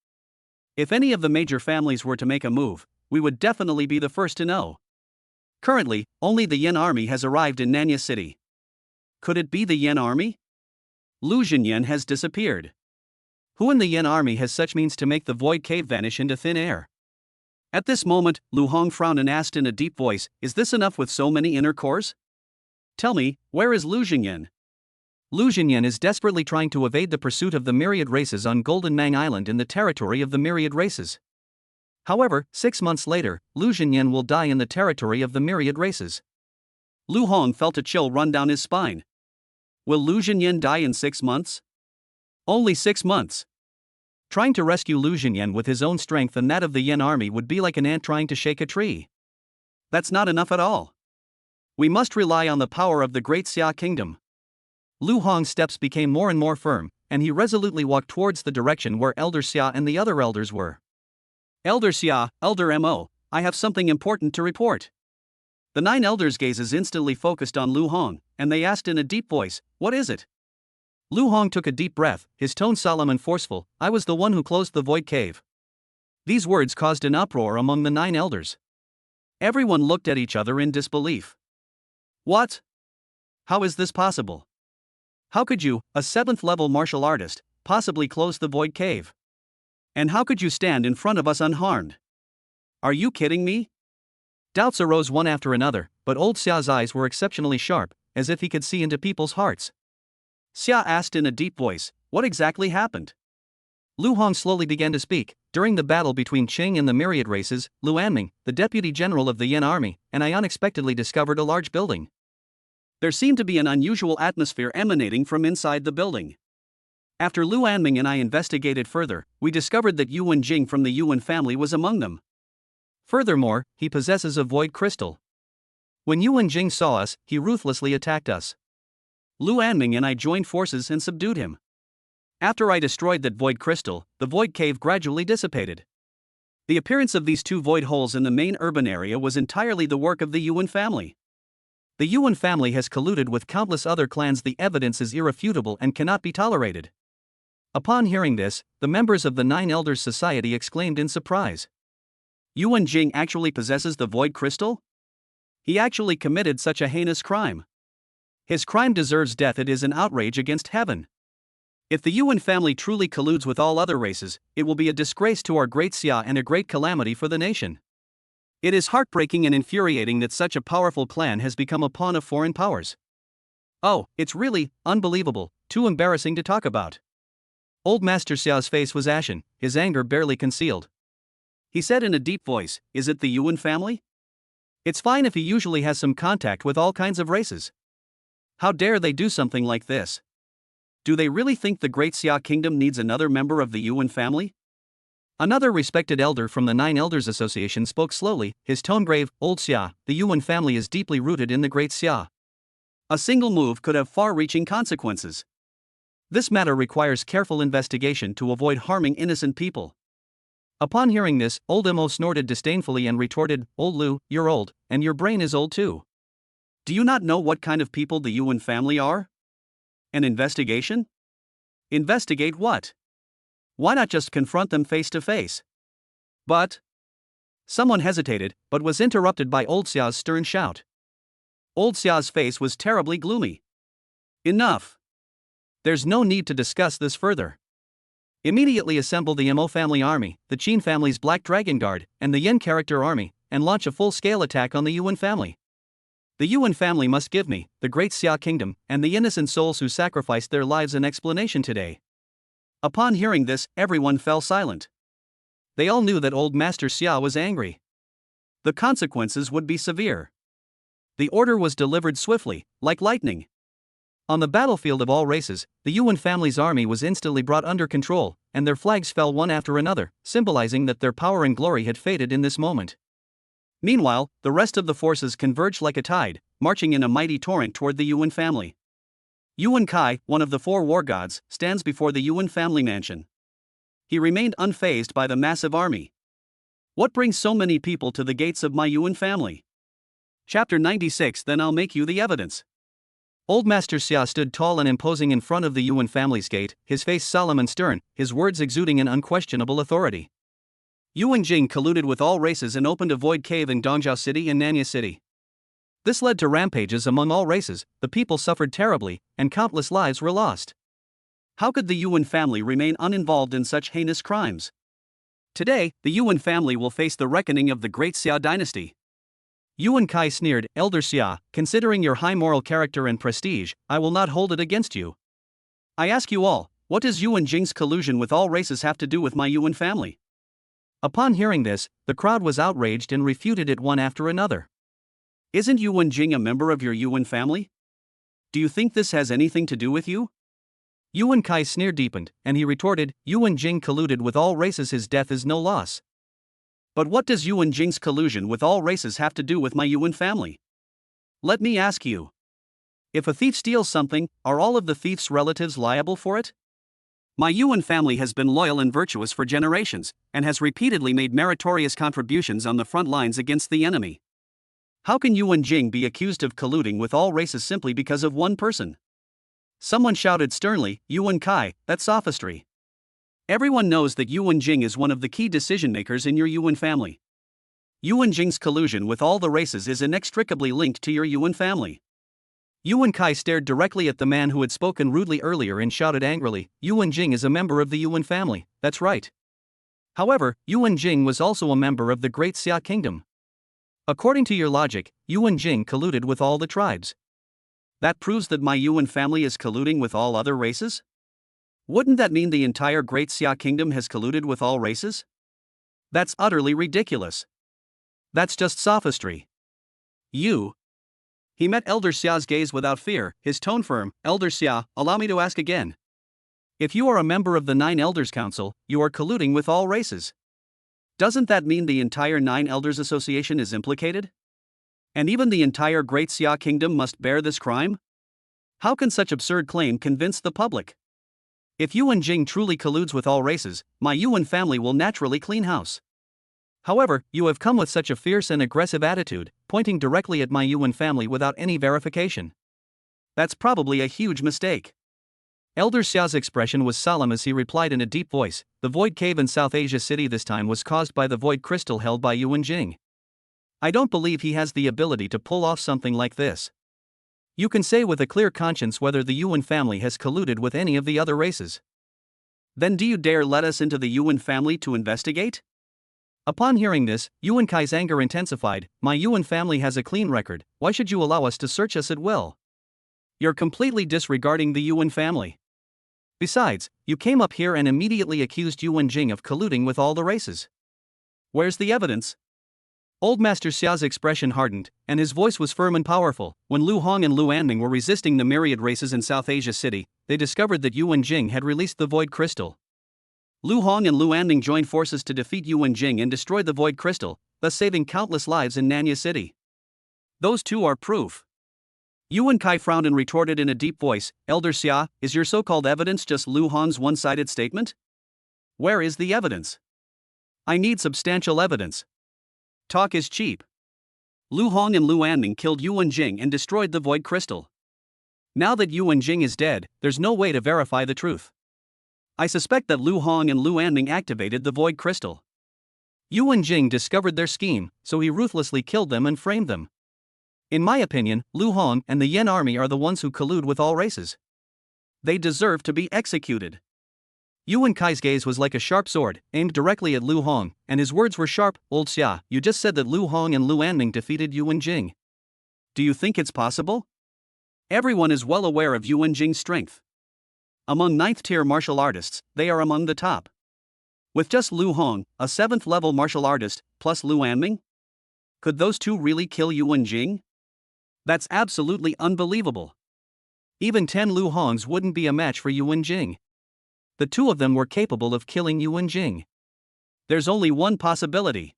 [SPEAKER 1] If any of the major families were to make a move, we would definitely be the first to know. Currently, only the Yin army has arrived in Nanya City. Could it be the Yin army? Lu Jinyan has disappeared. Who in the Yin army has such means to make the void cave vanish into thin air? At this moment, Lu Hong frowned and asked in a deep voice, "Is this enough with so many inner cores? Tell me, where is Lu Jinyan?" Lu Jinyan is desperately trying to evade the pursuit of the myriad races on Golden Mang Island in the territory of the myriad races. However, 6 months later, Lu Jinyan will die in the territory of the myriad races. Lu Hong felt a chill run down his spine. Will Lu Jinyan die in 6 months? Only 6 months. Trying to rescue Lu Jinyan with his own strength and that of the Yin army would be like an ant trying to shake a tree. That's not enough at all. We must rely on the power of the Great Xia Kingdom. Lu Hong's steps became more and more firm, and he resolutely walked towards the direction where Elder Xia and the other elders were. "Elder Xia, Elder Mo, I have something important to report." The 9 elders' gazes instantly focused on Lu Hong, and they asked in a deep voice, "What is it?" Lu Hong took a deep breath, his tone solemn and forceful. "I was the one who closed the void cave." These words caused an uproar among the 9 elders. Everyone looked at each other in disbelief. What? How is this possible? How could you, a 7th-level martial artist, possibly close the void cave? And how could you stand in front of us unharmed? Are you kidding me? Doubts arose one after another, but old Xia's eyes were exceptionally sharp, as if he could see into people's hearts. Xia asked in a deep voice, "What exactly happened?" Lu Hong slowly began to speak. "During the battle between Qing and the myriad races, Lu Anming, the deputy general of the Yin army, and I unexpectedly discovered a large building. There seemed to be an unusual atmosphere emanating from inside the building. After Lu Anming and I investigated further, we discovered that Yuan Jing from the Yuan family was among them. Furthermore, he possesses a void crystal. When Yuan Jing saw us, he ruthlessly attacked us. Lu Anming and I joined forces and subdued him. After I destroyed that void crystal, the void cave gradually dissipated. The appearance of these 2 void holes in the main urban area was entirely the work of the Yuan family. The Yuan family has colluded with countless other clans. The evidence is irrefutable and cannot be tolerated." Upon hearing this, the members of the 9 Elders Society exclaimed in surprise. Yuan Jing actually possesses the void crystal? He actually committed such a heinous crime. His crime deserves death. It is an outrage against heaven. If the Yuan family truly colludes with all other races, it will be a disgrace to our Great Xia and a great calamity for the nation. It is heartbreaking and infuriating that such a powerful clan has become a pawn of foreign powers. Oh, it's really unbelievable, too embarrassing to talk about. Old Master Xiao's face was ashen, his anger barely concealed. He said in a deep voice, "Is it the Yuan family? It's fine if he usually has some contact with all kinds of races. How dare they do something like this? Do they really think the Great Xia Kingdom needs another member of the Yuan family?" Another respected elder from the 9 Elders Association spoke slowly, his tone grave. "Old Xia, the Yuan family is deeply rooted in the Great Xia. A single move could have far-reaching consequences. This matter requires careful investigation to avoid harming innocent people." Upon hearing this, old Mo snorted disdainfully and retorted, "Old Lu, you're old, and your brain is old too. Do you not know what kind of people the Yuan family are? An investigation? Investigate what? Why not just confront them face to face?" But someone hesitated, but was interrupted by old Xia's stern shout. Old Xia's face was terribly gloomy. "Enough. There's no need to discuss this further. Immediately assemble the Mo family army, the Qin family's Black Dragon Guard, and the Yin character army, and launch a full-scale attack on the Yuan family. The Yuan family must give me, the Great Xia Kingdom, and the innocent souls who sacrificed their lives an explanation today." Upon hearing this, everyone fell silent. They all knew that old Master Xia was angry. The consequences would be severe. The order was delivered swiftly, like lightning. On the battlefield of all races, the Yuan family's army was instantly brought under control, and their flags fell one after another, symbolizing that their power and glory had faded in this moment. Meanwhile, the rest of the forces converged like a tide, marching in a mighty torrent toward the Yuan family. Yuan Kai, one of the 4 war gods, stands before the Yuan family mansion. He remained unfazed by the massive army. What brings so many people to the gates of my Yuan family? Chapter 96. Then I'll make you the evidence. Old Master Xia stood tall and imposing in front of the Yuan family's gate, his face solemn and stern, his words exuding an unquestionable authority. Yuan Jing colluded with all races and opened a void cave in Dongzhou City and Nanya City. This led to rampages among all races, the people suffered terribly, and countless lives were lost. How could the Yuan family remain uninvolved in such heinous crimes? Today, the Yuan family will face the reckoning of the great Xia dynasty. Yuan Kai sneered, Elder Xia, considering your high moral character and prestige, I will not hold it against you. I ask you all, what does Yuan Jing's collusion with all races have to do with my Yuan family? Upon hearing this, the crowd was outraged and refuted it one after another. Isn't Yuan Jing a member of your Yuan family? Do you think this has anything to do with you? Yuan Kai's sneer deepened, and he retorted, Yuan Jing colluded with all races, his death is no loss. But what does Yuan Jing's collusion with all races have to do with my Yuan family? Let me ask you. If a thief steals something, are all of the thief's relatives liable for it? My Yuan family has been loyal and virtuous for generations, and has repeatedly made meritorious contributions on the front lines against the enemy. How can Yuan Jing be accused of colluding with all races simply because of one person? Someone shouted sternly, Yuan Kai, that's sophistry. Everyone knows that Yuan Jing is one of the key decision-makers in your Yuan family. Yuan Jing's collusion with all the races is inextricably linked to your Yuan family. Yuan Kai stared directly at the man who had spoken rudely earlier and shouted angrily, Yuan Jing is a member of the Yuan family, that's right. However, Yuan Jing was also a member of the Great Xia Kingdom. According to your logic, Yuan Jing colluded with all the tribes. That proves that my Yuan family is colluding with all other races? Wouldn't that mean the entire Great Xia Kingdom has colluded with all races? That's utterly ridiculous. That's just sophistry. You. He met Elder Xia's gaze without fear, his tone firm. Elder Xia, allow me to ask again. If you are a member of the Nine Elders Council, you are colluding with all races. Doesn't that mean the entire Nine Elders Association is implicated? And even the entire Great Xia Kingdom must bear this crime? How can such absurd claim convince the public? If Yuan Jing truly colludes with all races, my Yuan family will naturally clean house. However, you have come with such a fierce and aggressive attitude, pointing directly at my Yuan family without any verification. That's probably a huge mistake. Elder Xia's expression was solemn as he replied in a deep voice, the void cave in South Asia City this time was caused by the void crystal held by Yuan Jing. I don't believe he has the ability to pull off something like this. You can say with a clear conscience whether the Yuan family has colluded with any of the other races. Then do you dare let us into the Yuan family to investigate? Upon hearing this, Yuan Kai's anger intensified, my Yuan family has a clean record, why should you allow us to search us at will? You're completely disregarding the Yuan family. Besides, you came up here and immediately accused Yuan Jing of colluding with all the races. Where's the evidence? Old Master Xia's expression hardened, and his voice was firm and powerful. When Lu Hong and Lu Anming were resisting the myriad races in South Asia City, they discovered that Yuan Jing had released the void crystal. Lu Hong and Lu Anming joined forces to defeat Yuan Jing and destroy the void crystal, thus saving countless lives in Nanya City. Those two are proof. Yuan Kai frowned and retorted in a deep voice, Elder Xia, is your so-called evidence just Lu Hong's one-sided statement? Where is the evidence? I need substantial evidence. Talk is cheap. Lu Hong and Lu Anming killed Yuan Jing and destroyed the void crystal. Now that Yuan Jing is dead, there's no way to verify the truth. I suspect that Lu Hong and Lu Anming activated the void crystal. Yuan Jing discovered their scheme, so he ruthlessly killed them and framed them. In my opinion, Lu Hong and the Yan army are the ones who collude with all races. They deserve to be executed. Yuan Kai's gaze was like a sharp sword, aimed directly at Lu Hong, and his words were sharp, Old Xia, you just said that Lu Hong and Lu Anming defeated Yuan Jing. Do you think it's possible? Everyone is well aware of Yuan Jing's strength. Among 9th-tier martial artists, they are among the top. With just Lu Hong, a 7th-level martial artist, plus Lu Anming? Could those two really kill Yuan Jing? That's absolutely unbelievable. Even 10 Lu Hongs wouldn't be a match for Yuan Jing. The two of them were capable of killing Yuan Jing. There's only one possibility.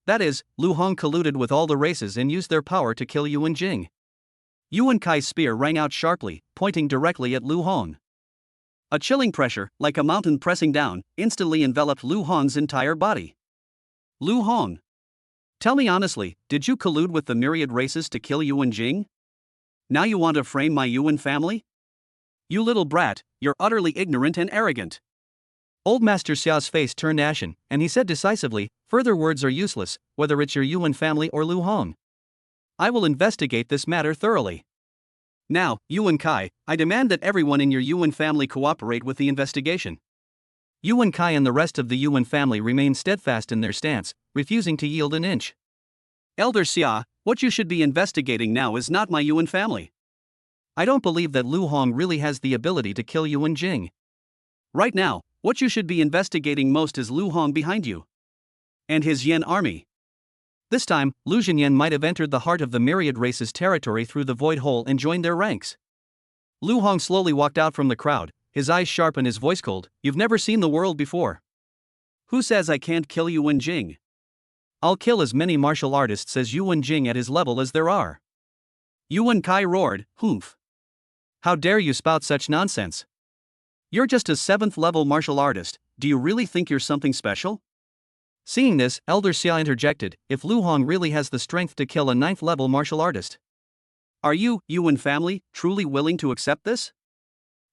[SPEAKER 1] That is, Lu Hong colluded with all the races and used their power to kill Yuan Jing. Yuan Kai's spear rang out sharply, pointing directly at Lu Hong. A chilling pressure, like a mountain pressing down, instantly enveloped Lu Hong's entire body. Lu Hong. Tell me honestly, did you collude with the myriad races to kill Yuan Jing? Now you want to frame my Yuan family? You little brat, you're utterly ignorant and arrogant. Old Master Xiao's face turned ashen, and he said decisively, further words are useless, whether it's your Yuan family or Lu Hong. I will investigate this matter thoroughly. Now, Yuan Kai, I demand that everyone in your Yuan family cooperate with the investigation. Yuan Kai and the rest of the Yuan family remained steadfast in their stance, refusing to yield an inch. Elder Xia, what you should be investigating now is not my Yuan family. I don't believe that Lu Hong really has the ability to kill Yuan Jing. Right now, what you should be investigating most is Lu Hong behind you. And his Yan army. This time, Lu Zhenyan might have entered the heart of the myriad race's territory through the void hole and joined their ranks. Lu Hong slowly walked out from the crowd, his eyes sharp and his voice cold. You've never seen the world before. Who says I can't kill Yuan Jing? I'll kill as many martial artists as Yuan Jing at his level as there are. Yuan Kai roared, humph. How dare you spout such nonsense? You're just a 7th level martial artist, do you really think you're something special? Seeing this, Elder Xia interjected, if Lu Hong really has the strength to kill a 9th level martial artist. Are you, Yuan family, truly willing to accept this?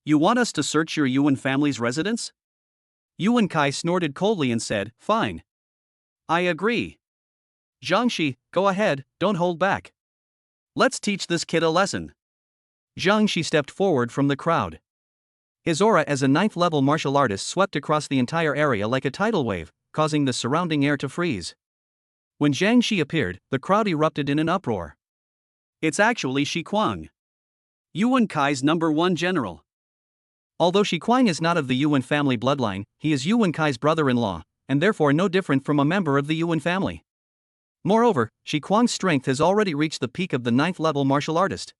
[SPEAKER 1] You want us to search your Yuan family's residence? Yuan Kai snorted coldly and said, fine. I agree. Jiangxi, go ahead, don't hold back. Let's teach this kid a lesson. Jiangxi stepped forward from the crowd. His aura as a 9th level martial artist swept across the entire area like a tidal wave, causing the surrounding air to freeze. When Jiangxi appeared, the crowd erupted in an uproar. It's actually Shi Kuang, Yuan Kai's #1 general. Although Shi Kuang is not of the Yuan family bloodline, he is Yuan Kai's brother-in-law, and therefore no different from a member of the Yuan family. Moreover, Shi Kuang's strength has already reached the peak of the 9th level martial artist.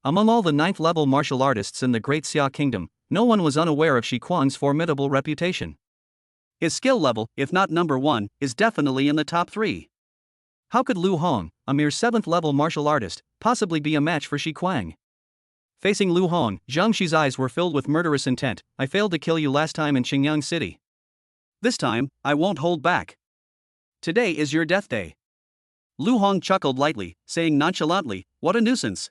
[SPEAKER 1] Among all the 9th level martial artists in the Great Xia Kingdom, no one was unaware of Shi Kuang's formidable reputation. His skill level, if not #1, is definitely in the top 3. How could Lu Hong, a mere 7th level martial artist, possibly be a match for Shi Kuang? Facing Lu Hong, Jiangxi's eyes were filled with murderous intent. I failed to kill you last time in Qingyang City. This time, I won't hold back. Today is your death day. Lu Hong chuckled lightly, saying nonchalantly, what a nuisance.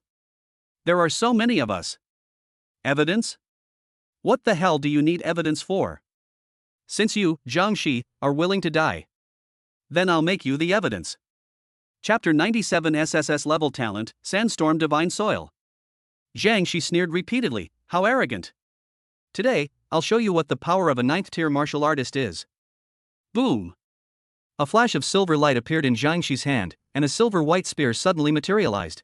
[SPEAKER 1] There are so many of us. Evidence? What the hell do you need evidence for? Since you, Jiangxi, are willing to die. Then I'll make you the evidence. Chapter 97 SSS Level Talent, Sandstorm Divine Soil. Jiangxi sneered repeatedly, how arrogant. Today, I'll show you what the power of a 9th tier martial artist is. Boom. A flash of silver light appeared in Jiangxi's hand, and a silver-white spear suddenly materialized.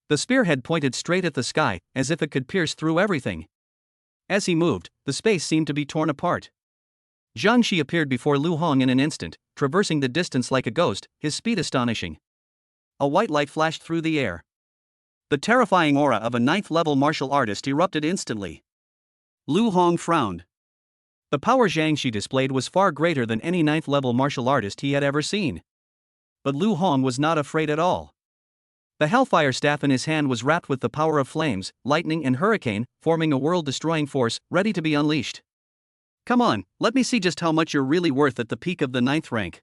[SPEAKER 1] The spearhead pointed straight at the sky, as if it could pierce through everything. As he moved, the space seemed to be torn apart. Jiangxi appeared before Lu Hong in an instant, traversing the distance like a ghost, his speed astonishing. A white light flashed through the air. The terrifying aura of a 9th level martial artist erupted instantly. Lu Hong frowned. The power Jiangxi displayed was far greater than any 9th level martial artist he had ever seen. But Lu Hong was not afraid at all. The Hellfire Staff in his hand was wrapped with the power of flames, lightning and hurricane, forming a world-destroying force, ready to be unleashed. Come on, let me see just how much you're really worth at the peak of the 9th rank.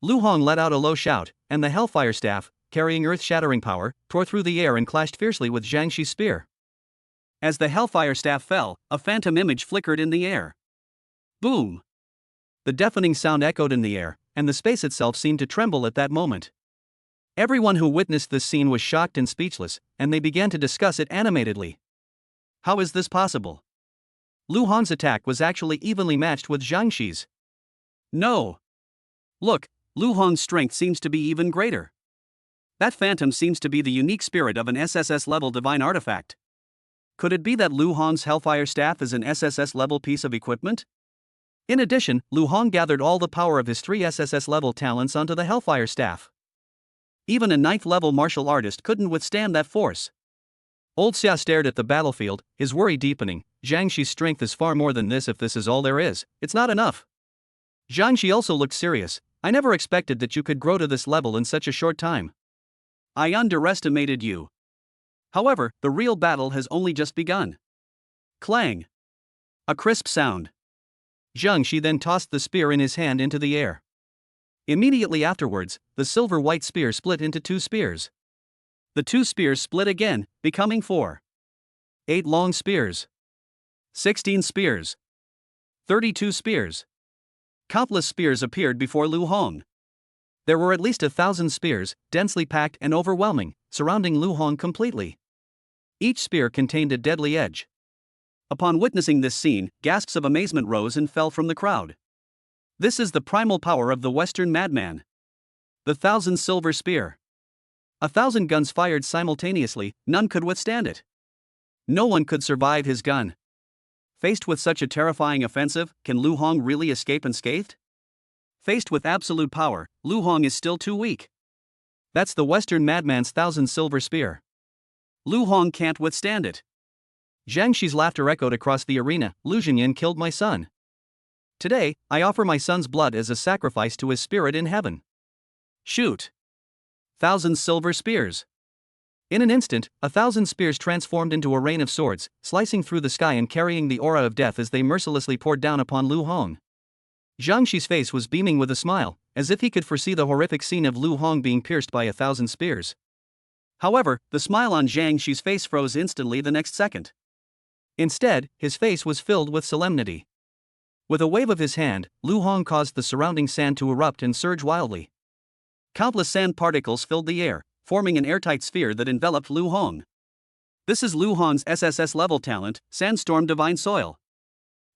[SPEAKER 1] Lu Hong let out a low shout, and the Hellfire Staff, carrying earth-shattering power, tore through the air and clashed fiercely with Jiangxi's spear. As the Hellfire Staff fell, a phantom image flickered in the air. Boom! The deafening sound echoed in the air, and the space itself seemed to tremble at that moment. Everyone who witnessed this scene was shocked and speechless, and they began to discuss it animatedly. How is this possible? Lu Hong's attack was actually evenly matched with Jiangxi's. No! Look, Lu Hong's strength seems to be even greater. That phantom seems to be the unique spirit of an SSS-level divine artifact. Could it be that Lu Hong's Hellfire Staff is an SSS-level piece of equipment? In addition, Lu Hong gathered all the power of his 3 SSS-level talents onto the Hellfire Staff. Even a 9th level martial artist couldn't withstand that force. Old Xia stared at the battlefield, his worry deepening. Jiangxi's strength is far more than this. If this is all there is, it's not enough. Jiangxi also looked serious. I never expected that you could grow to this level in such a short time. I underestimated you. However, the real battle has only just begun. Clang. A crisp sound. Jiangxi then tossed the spear in his hand into the air. Immediately afterwards, the silver-white spear split into 2 spears. The 2 spears split again, becoming 4. 8 long spears. 16 spears. 32 spears. Countless spears appeared before Lu Hong. There were at least 1,000 spears, densely packed and overwhelming, surrounding Lu Hong completely. Each spear contained a deadly edge. Upon witnessing this scene, gasps of amazement rose and fell from the crowd. This is the primal power of the Western madman. The 1,000 silver spear. 1,000 guns fired simultaneously, none could withstand it. No one could survive his gun. Faced with such a terrifying offensive, can Lu Hong really escape unscathed? Faced with absolute power, Lu Hong is still too weak. That's the Western madman's 1,000 silver spear. Lu Hong can't withstand it. Zhang Shi's laughter echoed across the arena. Lu Zhengyan killed my son. Today, I offer my son's blood as a sacrifice to his spirit in heaven. Shoot. 1,000 silver spears. In an instant, 1,000 spears transformed into a rain of swords, slicing through the sky and carrying the aura of death as they mercilessly poured down upon Lu Hong. Zhang Shi's face was beaming with a smile, as if he could foresee the horrific scene of Lu Hong being pierced by 1,000 spears. However, the smile on Zhang Shi's face froze instantly the next second. Instead, his face was filled with solemnity. With a wave of his hand, Lu Hong caused the surrounding sand to erupt and surge wildly. Countless sand particles filled the air, forming an airtight sphere that enveloped Lu Hong. This is Lu Hong's SSS-level talent, Sandstorm Divine Soil.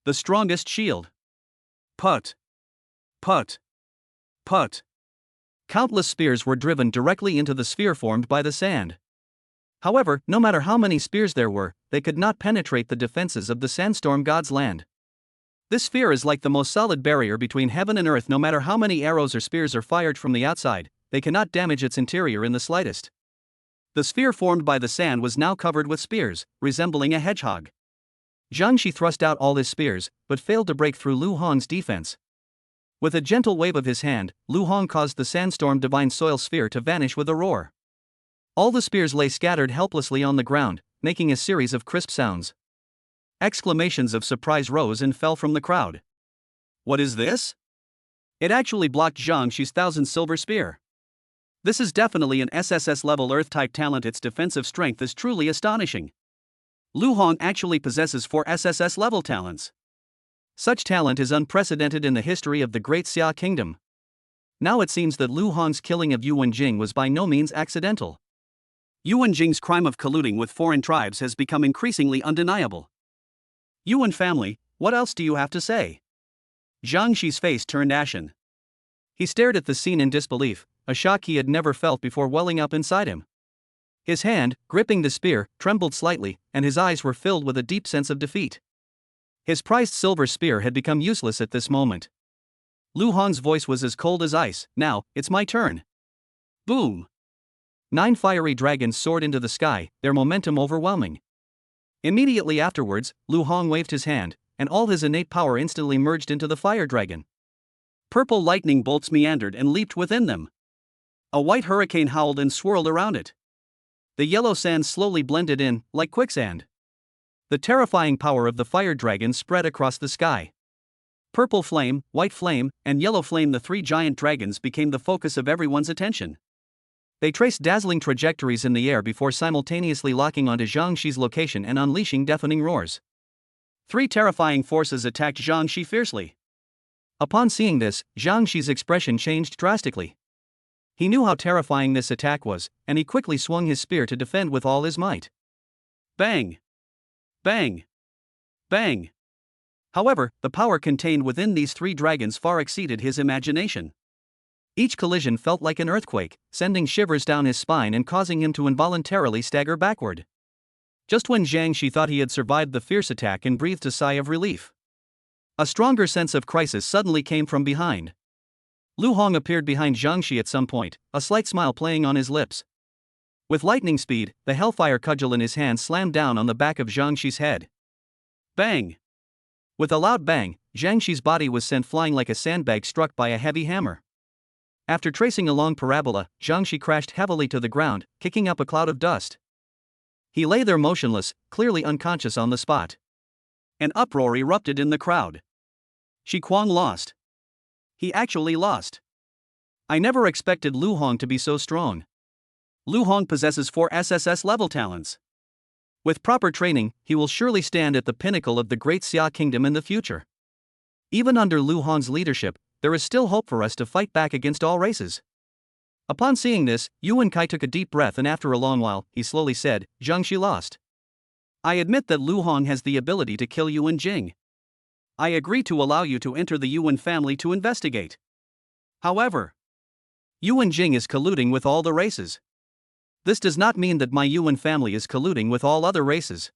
[SPEAKER 1] The strongest shield. Put. Put. Put. Countless spears were driven directly into the sphere formed by the sand. However, no matter how many spears there were, they could not penetrate the defenses of the sandstorm god's land. This sphere is like the most solid barrier between heaven and earth. No matter how many arrows or spears are fired from the outside, they cannot damage its interior in the slightest. The sphere formed by the sand was now covered with spears, resembling a hedgehog. Zhang Shi thrust out all his spears, but failed to break through Lu Hong's defense. With a gentle wave of his hand, Lu Hong caused the sandstorm divine soil sphere to vanish with a roar. All the spears lay scattered helplessly on the ground, making a series of crisp sounds. Exclamations of surprise rose and fell from the crowd. What is this? It actually blocked Zhang Shi's 1,000 silver spear. This is definitely an SSS-level Earth-type talent. Its defensive strength is truly astonishing. Lu Hong actually possesses 4 SSS-level talents. Such talent is unprecedented in the history of the Great Xia Kingdom. Now it seems that Lu Hong's killing of Yuan Jing was by no means accidental. Yuan Jing's crime of colluding with foreign tribes has become increasingly undeniable. Yuan family, what else do you have to say? Zhang Shi's face turned ashen. He stared at the scene in disbelief, a shock he had never felt before welling up inside him. His hand, gripping the spear, trembled slightly, and his eyes were filled with a deep sense of defeat. His prized silver spear had become useless at this moment. Lu Hong's voice was as cold as ice. Now, it's my turn. Boom! 9 fiery dragons soared into the sky, their momentum overwhelming. Immediately afterwards, Lu Hong waved his hand, and all his innate power instantly merged into the fire dragon. Purple lightning bolts meandered and leaped within them. A white hurricane howled and swirled around it. The yellow sand slowly blended in, like quicksand. The terrifying power of the fire dragon spread across the sky. Purple flame, white flame, and yellow flame, the 3 giant dragons, became the focus of everyone's attention. They traced dazzling trajectories in the air before simultaneously locking onto Zhang Shi's location and unleashing deafening roars. 3 terrifying forces attacked Zhang Shi fiercely. Upon seeing this, Zhang Shi's expression changed drastically. He knew how terrifying this attack was, and he quickly swung his spear to defend with all his might. Bang! Bang! Bang! However, the power contained within these 3 dragons far exceeded his imagination. Each collision felt like an earthquake, sending shivers down his spine and causing him to involuntarily stagger backward. Just when Zhang Shi thought he had survived the fierce attack and breathed a sigh of relief, a stronger sense of crisis suddenly came from behind. Lu Hong appeared behind Zhang Shi at some point, a slight smile playing on his lips. With lightning speed, the hellfire cudgel in his hand slammed down on the back of Zhang Shi's head. Bang! With a loud bang, Zhang Shi's body was sent flying like a sandbag struck by a heavy hammer. After tracing a long parabola, Zhang Shi crashed heavily to the ground, kicking up a cloud of dust. He lay there motionless, clearly unconscious on the spot. An uproar erupted in the crowd. Shi Kuang lost. He actually lost. I never expected Lu Hong to be so strong. Lu Hong possesses 4 SSS level talents. With proper training, he will surely stand at the pinnacle of the Great Xia Kingdom in the future. Even under Lu Hong's leadership, there is still hope for us to fight back against all races. Upon seeing this, Yuan Kai took a deep breath and after a long while, he slowly said, Zhangxi lost. I admit that Lu Hong has the ability to kill Yuan Jing. I agree to allow you to enter the Yuan family to investigate. However, Yuan Jing is colluding with all the races. This does not mean that my Yuan family is colluding with all other races.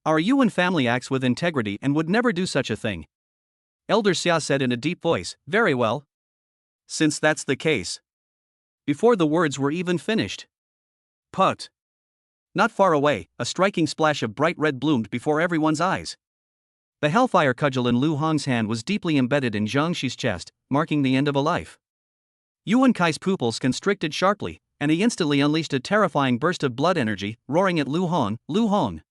[SPEAKER 1] Our Yuan family acts with integrity and would never do such a thing. Elder Xia said in a deep voice, very well. Since that's the case. Before the words were even finished. Put. Not far away, a striking splash of bright red bloomed before everyone's eyes. The hellfire cudgel in Lu Hong's hand was deeply embedded in Zhangxi's chest, marking the end of a life. Yuan Kai's pupils constricted sharply, and he instantly unleashed a terrifying burst of blood energy, roaring at Lu Hong, Lu Hong.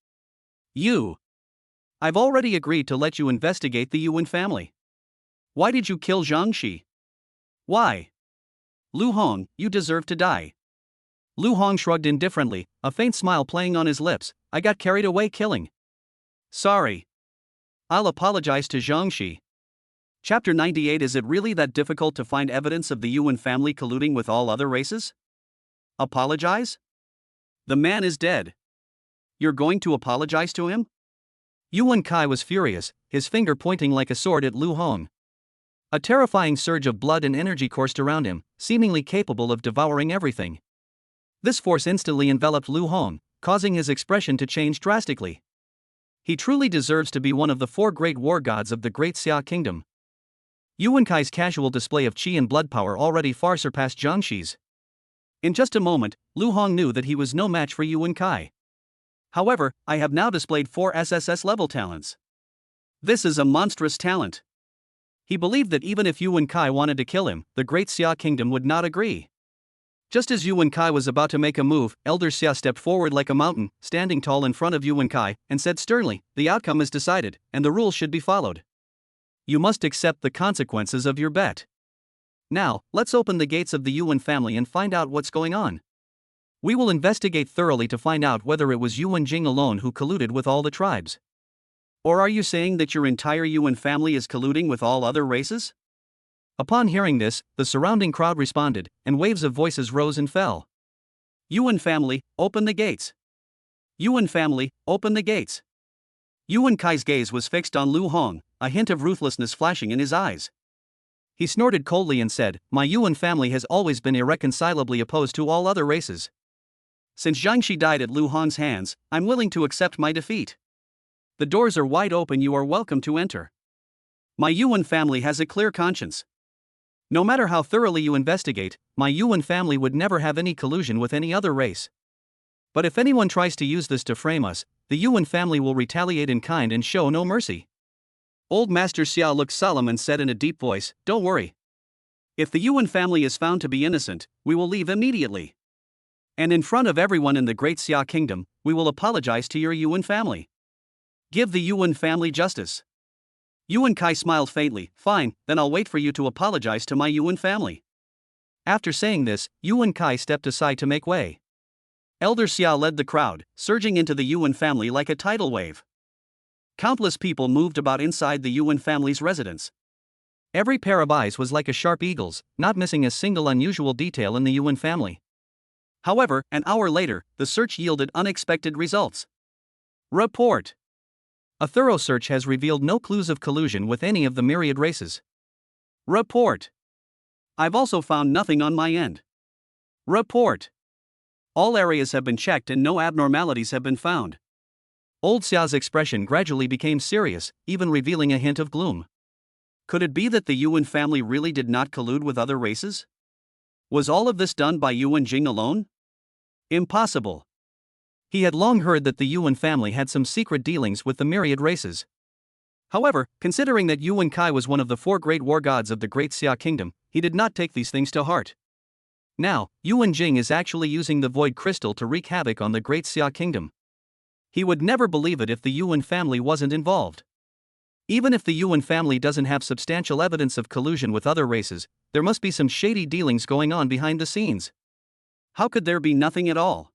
[SPEAKER 1] I've already agreed to let you investigate the Yuan family. Why did you kill Zhangxi? Why? Lu Hong, you deserve to die. Lu Hong shrugged indifferently, a faint smile playing on his lips. I got carried away killing. Sorry. I'll apologize to Zhangxi. Chapter 98. Is it really that difficult to find evidence of the Yuan family colluding with all other races? Apologize? The man is dead. You're going to apologize to him? Yuan Kai was furious, his finger pointing like a sword at Lu Hong. A terrifying surge of blood and energy coursed around him, seemingly capable of devouring everything. This force instantly enveloped Lu Hong, causing his expression to change drastically. He truly deserves to be one of the 4 great war gods of the Great Xia Kingdom. Yuan Kai's casual display of qi and blood power already far surpassed Zhangxi's. In just a moment, Lu Hong knew that he was no match for Yuan Kai. However, I have now displayed 4 SSS level talents. This is a monstrous talent. He believed that even if Yuan Kai wanted to kill him, the Great Xia Kingdom would not agree. Just as Yuan Kai was about to make a move, Elder Xia stepped forward like a mountain, standing tall in front of Yuan Kai, and said sternly, the outcome is decided, and the rules should be followed. You must accept the consequences of your bet. Now, let's open the gates of the Yuan family and find out what's going on. We will investigate thoroughly to find out whether it was Yuan Jing alone who colluded with all the tribes. Or are you saying that your entire Yuan family is colluding with all other races? Upon hearing this, the surrounding crowd responded, and waves of voices rose and fell. Yuan family, open the gates. Yuan family, open the gates. Yuan Kai's gaze was fixed on Lu Hong, a hint of ruthlessness flashing in his eyes. He snorted coldly and said, my Yuan family has always been irreconcilably opposed to all other races. Since Zhangxi died at Lu Hong's hands, I'm willing to accept my defeat. The doors are wide open, you are welcome to enter. My Yuan family has a clear conscience. No matter how thoroughly you investigate, my Yuan family would never have any collusion with any other race. But if anyone tries to use this to frame us, the Yuan family will retaliate in kind and show no mercy. Old Master Xiao looked solemn and said in a deep voice, don't worry. If the Yuan family is found to be innocent, we will leave immediately. And in front of everyone in the Great Xia Kingdom, we will apologize to your Yuan family. Give the Yuan family justice. Yuan Kai smiled faintly, fine, then I'll wait for you to apologize to my Yuan family. After saying this, Yuan Kai stepped aside to make way. Elder Xia led the crowd, surging into the Yuan family like a tidal wave. Countless people moved about inside the Yuan family's residence. Every pair of eyes was like a sharp eagle's, not missing a single unusual detail in the Yuan family. However, an hour later, the search yielded unexpected results. Report. A thorough search has revealed no clues of collusion with any of the myriad races. Report. I've also found nothing on my end. Report. All areas have been checked and no abnormalities have been found. Old Xia's expression gradually became serious, even revealing a hint of gloom. Could it be that the Yuan family really did not collude with other races? Was all of this done by Yuan Jing alone? Impossible. He had long heard that the Yuan family had some secret dealings with the myriad races. However, considering that Yuan Kai was one of the 4 great war gods of the Great Xia Kingdom, he did not take these things to heart. Now, Yuan Jing is actually using the Void Crystal to wreak havoc on the Great Xia Kingdom. He would never believe it if the Yuan family wasn't involved. Even if the Yuan family doesn't have substantial evidence of collusion with other races, there must be some shady dealings going on behind the scenes. How could there be nothing at all?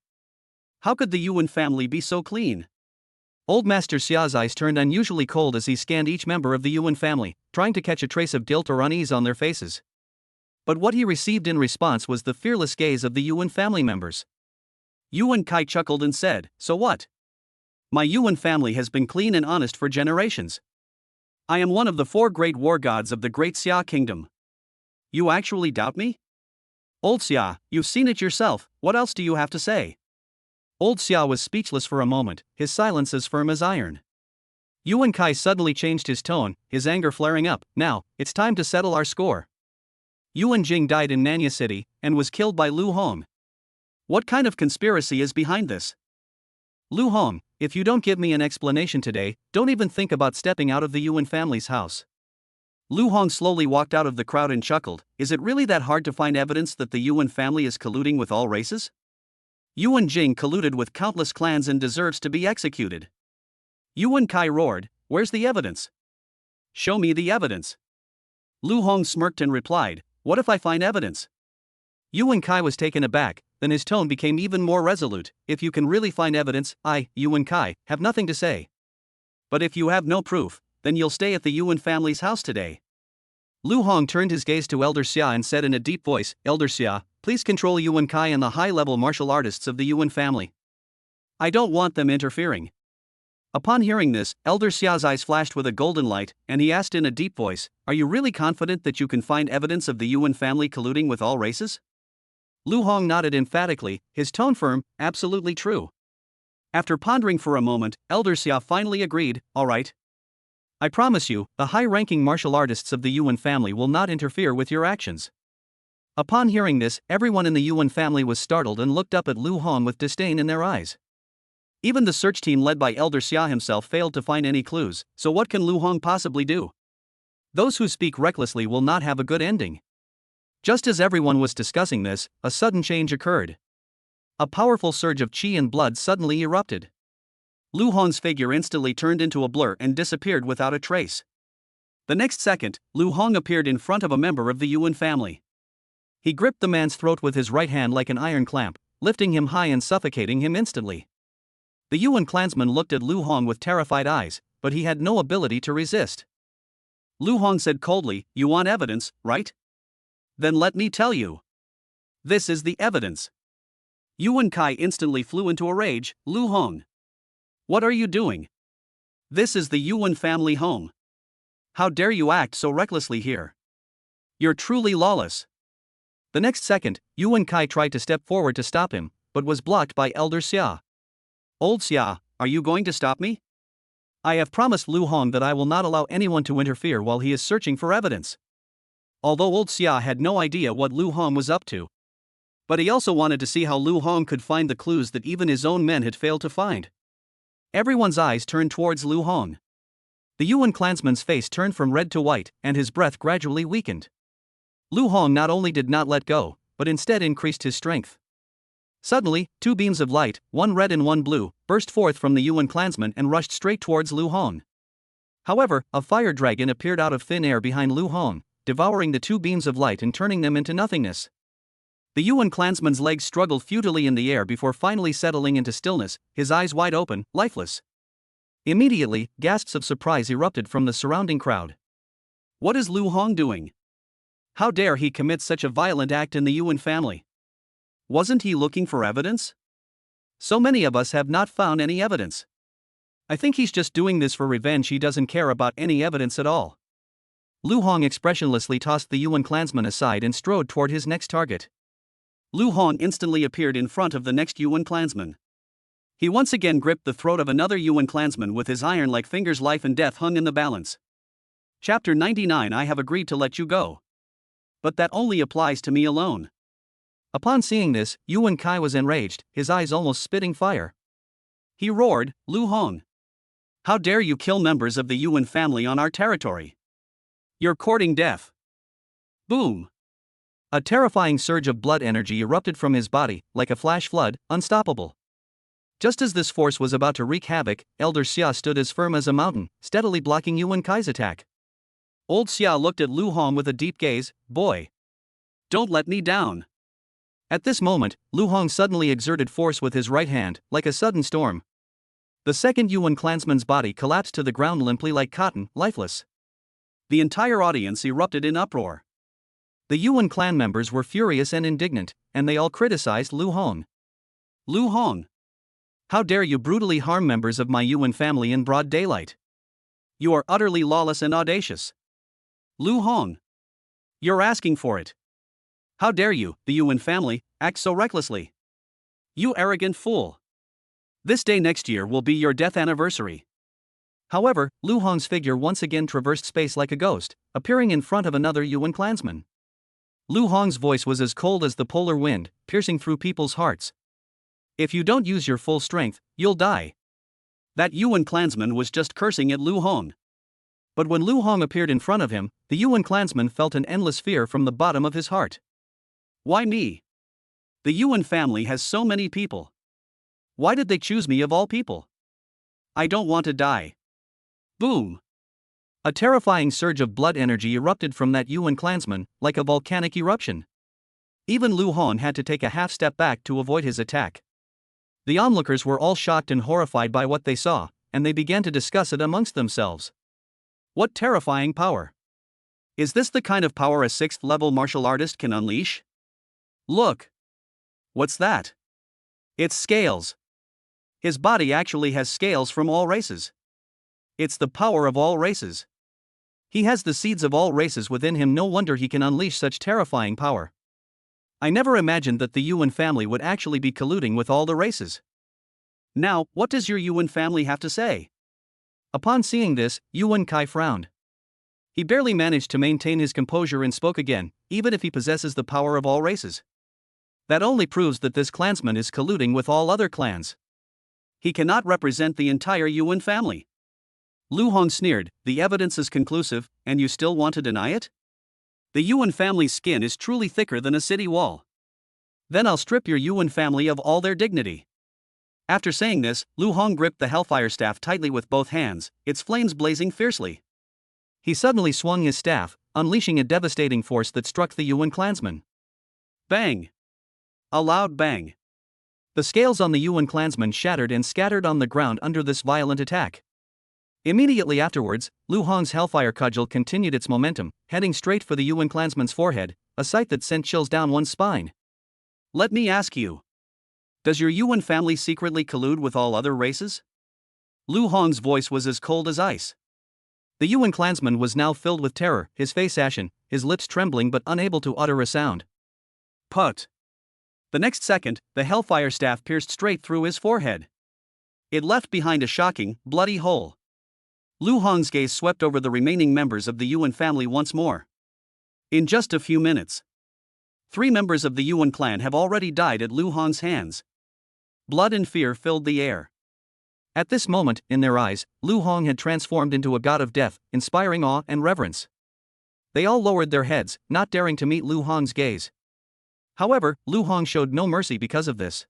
[SPEAKER 1] How could the Yuan family be so clean? Old Master Xia's eyes turned unusually cold as he scanned each member of the Yuan family, trying to catch a trace of guilt or unease on their faces. But what he received in response was the fearless gaze of the Yuan family members. Yuan Kai chuckled and said, "So what? My Yuan family has been clean and honest for generations. I am one of the 4 great war gods of the great Xia kingdom. You actually doubt me? Old Xia, you've seen it yourself, what else do you have to say?" Old Xia was speechless for a moment, his silence as firm as iron. Yuan Kai suddenly changed his tone, his anger flaring up. "Now, it's time to settle our score. Yuan Jing died in Nanya City, and was killed by Lu Hong. What kind of conspiracy is behind this? Lu Hong, if you don't give me an explanation today, don't even think about stepping out of the Yuan family's house." Lu Hong slowly walked out of the crowd and chuckled. "Is it really that hard to find evidence that the Yuan family is colluding with all races? Yuan Jing colluded with countless clans and deserves to be executed." Yuan Kai roared, "Where's the evidence? Show me the evidence." Lu Hong smirked and replied, "What if I find evidence?" Yuan Kai was taken aback, then his tone became even more resolute. "If you can really find evidence, I, Yuan Kai, have nothing to say. But if you have no proof, then you'll stay at the Yuan family's house today." Lu Hong turned his gaze to Elder Xia and said in a deep voice, "Elder Xia, please control Yuan Kai and the high-level martial artists of the Yuan family. I don't want them interfering." Upon hearing this, Elder Xia's eyes flashed with a golden light, and he asked in a deep voice, "Are you really confident that you can find evidence of the Yuan family colluding with all races?" Lu Hong nodded emphatically, his tone firm. "Absolutely true." After pondering for a moment, Elder Xia finally agreed, "All right. I promise you, the high-ranking martial artists of the Yuan family will not interfere with your actions." Upon hearing this, everyone in the Yuan family was startled and looked up at Lu Hong with disdain in their eyes. Even the search team led by Elder Xia himself failed to find any clues, so what can Lu Hong possibly do? Those who speak recklessly will not have a good ending. Just as everyone was discussing this, a sudden change occurred. A powerful surge of qi and blood suddenly erupted. Lu Hong's figure instantly turned into a blur and disappeared without a trace. The next second, Lu Hong appeared in front of a member of the Yuan family. He gripped the man's throat with his right hand like an iron clamp, lifting him high and suffocating him instantly. The Yuan clansman looked at Lu Hong with terrified eyes, but he had no ability to resist. Lu Hong said coldly, "You want evidence, right? Then let me tell you. This is the evidence." Yuan Kai instantly flew into a rage. "Lu Hong, what are you doing? This is the Yuan family home. How dare you act so recklessly here? You're truly lawless." The next second, Yuan Kai tried to step forward to stop him, but was blocked by Elder Xia. "Old Xia, are you going to stop me? I have promised Lu Hong that I will not allow anyone to interfere while he is searching for evidence." Although Old Xia had no idea what Lu Hong was up to. But he also wanted to see how Lu Hong could find the clues that even his own men had failed to find. Everyone's eyes turned towards Lu Hong. The Yuan clansman's face turned from red to white, and his breath gradually weakened. Lu Hong not only did not let go, but instead increased his strength. Suddenly, 2 beams of light, one red and one blue, burst forth from the Yuan clansman and rushed straight towards Lu Hong. However, a fire dragon appeared out of thin air behind Lu Hong, devouring the 2 beams of light and turning them into nothingness. The Yuan clansman's legs struggled futilely in the air before finally settling into stillness, his eyes wide open, lifeless. Immediately, gasps of surprise erupted from the surrounding crowd. What is Lu Hong doing? How dare he commit such a violent act in the Yuan family? Wasn't he looking for evidence? So many of us have not found any evidence. I think he's just doing this for revenge. He doesn't care about any evidence at all. Lu Hong expressionlessly tossed the Yuan clansman aside and strode toward his next target. Lu Hong instantly appeared in front of the next Yuan clansman. He once again gripped the throat of another Yuan clansman with his iron-like fingers. Life and death hung in the balance. Chapter 99. I have agreed to let you go. But that only applies to me alone. Upon seeing this, Yuan Kai was enraged, his eyes almost spitting fire. He roared, "Lu Hong, how dare you kill members of the Yuan family on our territory? You're courting death." Boom! A terrifying surge of blood energy erupted from his body, like a flash flood, unstoppable. Just as this force was about to wreak havoc, Elder Xia stood as firm as a mountain, steadily blocking Yuan Kai's attack. Old Xia looked at Lu Hong with a deep gaze. Boy, don't let me down. At this moment, Lu Hong suddenly exerted force with his right hand, like a sudden storm. The second Yuan clansman's body collapsed to the ground limply like cotton, lifeless. The entire audience erupted in uproar. The Yuan clan members were furious and indignant, and they all criticized Lu Hong. Lu Hong, how dare you brutally harm members of my Yuan family in broad daylight? You are utterly lawless and audacious. Lu Hong, you're asking for it. How dare you, the Yuan family, act so recklessly? You arrogant fool. This day next year will be your death anniversary. However, Lu Hong's figure once again traversed space like a ghost, appearing in front of another Yuan clansman. Lu Hong's voice was as cold as the polar wind, piercing through people's hearts. If you don't use your full strength, you'll die. That Yuan clansman was just cursing at Lu Hong. But when Lu Hong appeared in front of him, the Yuan clansman felt an endless fear from the bottom of his heart. Why me? The Yuan family has so many people. Why did they choose me of all people? I don't want to die. Boom! A terrifying surge of blood energy erupted from that Yuan clansman, like a volcanic eruption. Even Lu Hong had to take a half step back to avoid his attack. The onlookers were all shocked and horrified by what they saw, and they began to discuss it amongst themselves. What terrifying power! Is this the kind of power a 6th-level martial artist can unleash? Look! What's that? It's scales. His body actually has scales from all races. It's the power of all races. He has the seeds of all races within him, no wonder he can unleash such terrifying power. I never imagined that the Yuan family would actually be colluding with all the races. Now, what does your Yuan family have to say? Upon seeing this, Yuan Kai frowned. He barely managed to maintain his composure and spoke again, even if he possesses the power of all races. That only proves that this clansman is colluding with all other clans. He cannot represent the entire Yuan family. Lu Hong sneered, the evidence is conclusive, and you still want to deny it? The Yuan family's skin is truly thicker than a city wall. Then I'll strip your Yuan family of all their dignity. After saying this, Lu Hong gripped the Hellfire staff tightly with both hands, its flames blazing fiercely. He suddenly swung his staff, unleashing a devastating force that struck the Yuan clansman. Bang! A loud bang. The scales on the Yuan clansman shattered and scattered on the ground under this violent attack. Immediately afterwards, Lu Hong's Hellfire cudgel continued its momentum, heading straight for the Yuan clansman's forehead, a sight that sent chills down one's spine. Let me ask you. Does your Yuan family secretly collude with all other races? Lu Hong's voice was as cold as ice. The Yuan clansman was now filled with terror, his face ashen, his lips trembling but unable to utter a sound. Put. The next second, the Hellfire staff pierced straight through his forehead. It left behind a shocking, bloody hole. Lu Hong's gaze swept over the remaining members of the Yuan family once more. In just a few minutes, 3 members of the Yuan clan have already died at Lu Hong's hands. Blood and fear filled the air. At this moment, in their eyes, Lu Hong had transformed into a god of death, inspiring awe and reverence. They all lowered their heads, not daring to meet Lu Hong's gaze. However, Lu Hong showed no mercy because of this.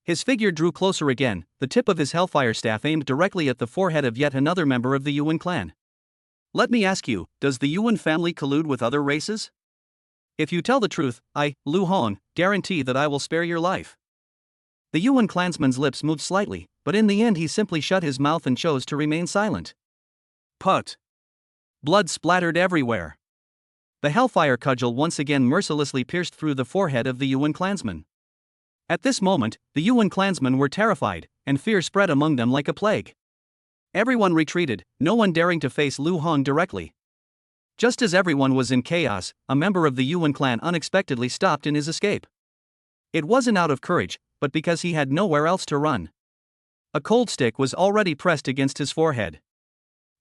[SPEAKER 1] His figure drew closer again, the tip of his Hellfire staff aimed directly at the forehead of yet another member of the Yuan clan. Let me ask you, does the Yuan family collude with other races? If you tell the truth, I, Lu Hong, guarantee that I will spare your life. The Yuan clansman's lips moved slightly, but in the end he simply shut his mouth and chose to remain silent. Put. Blood splattered everywhere. The Hellfire cudgel once again mercilessly pierced through the forehead of the Yuan clansman. At this moment, the Yuan clansmen were terrified, and fear spread among them like a plague. Everyone retreated, no one daring to face Lu Hong directly. Just as everyone was in chaos, a member of the Yuan clan unexpectedly stopped in his escape. It wasn't out of courage, but because he had nowhere else to run. A cold stick was already pressed against his forehead.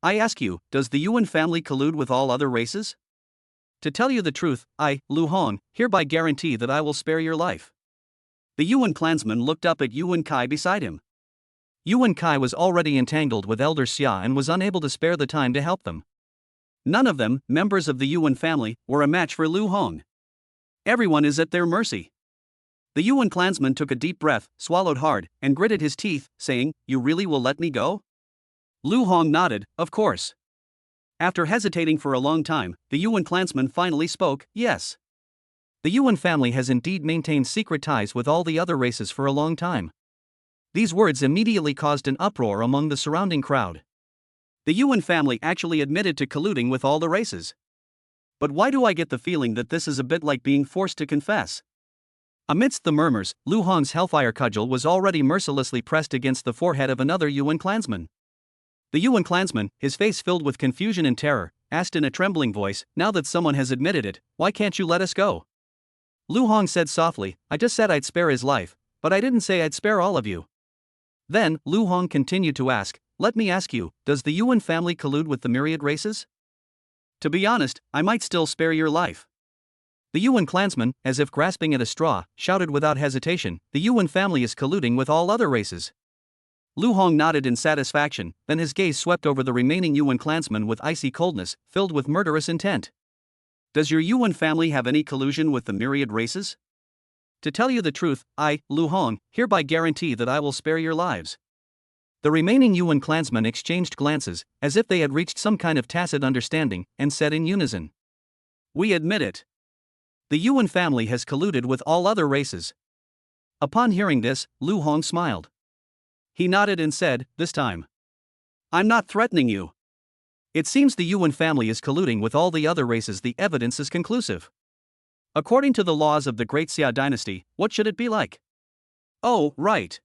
[SPEAKER 1] I ask you, does the Yuan family collude with all other races? To tell you the truth, I, Lu Hong, hereby guarantee that I will spare your life. The Yuan clansman looked up at Yuan Kai beside him. Yuan Kai was already entangled with Elder Xia and was unable to spare the time to help them. None of them, members of the Yuan family, were a match for Lu Hong. Everyone is at their mercy. The Yuan clansman took a deep breath, swallowed hard, and gritted his teeth, saying, "You really will let me go?" Lu Hong nodded, "Of course." After hesitating for a long time, the Yuan clansman finally spoke, "Yes." The Yuan family has indeed maintained secret ties with all the other races for a long time. These words immediately caused an uproar among the surrounding crowd. The Yuan family actually admitted to colluding with all the races. But why do I get the feeling that this is a bit like being forced to confess? Amidst the murmurs, Lu Hong's hellfire cudgel was already mercilessly pressed against the forehead of another Yuan clansman. The Yuan clansman, his face filled with confusion and terror, asked in a trembling voice, "Now that someone has admitted it, why can't you let us go?" Lu Hong said softly, "I just said I'd spare his life, but I didn't say I'd spare all of you." Then, Lu Hong continued to ask, "Let me ask you, does the Yuan family collude with the myriad races?" "To be honest, I might still spare your life." The Yuan clansman, as if grasping at a straw, shouted without hesitation, "The Yuan family is colluding with all other races." Lu Hong nodded in satisfaction, then his gaze swept over the remaining Yuan clansmen with icy coldness, filled with murderous intent. "Does your Yuan family have any collusion with the myriad races?" "To tell you the truth, I, Lu Hong, hereby guarantee that I will spare your lives." The remaining Yuan clansmen exchanged glances, as if they had reached some kind of tacit understanding, and said in unison, "We admit it. The Yuan family has colluded with all other races." Upon hearing this, Lu Hong smiled. He nodded and said, "This time, I'm not threatening you. It seems the Yuan family is colluding with all the other races. The evidence is conclusive. According to the laws of the Great Xia dynasty, what should it be like? Oh, right.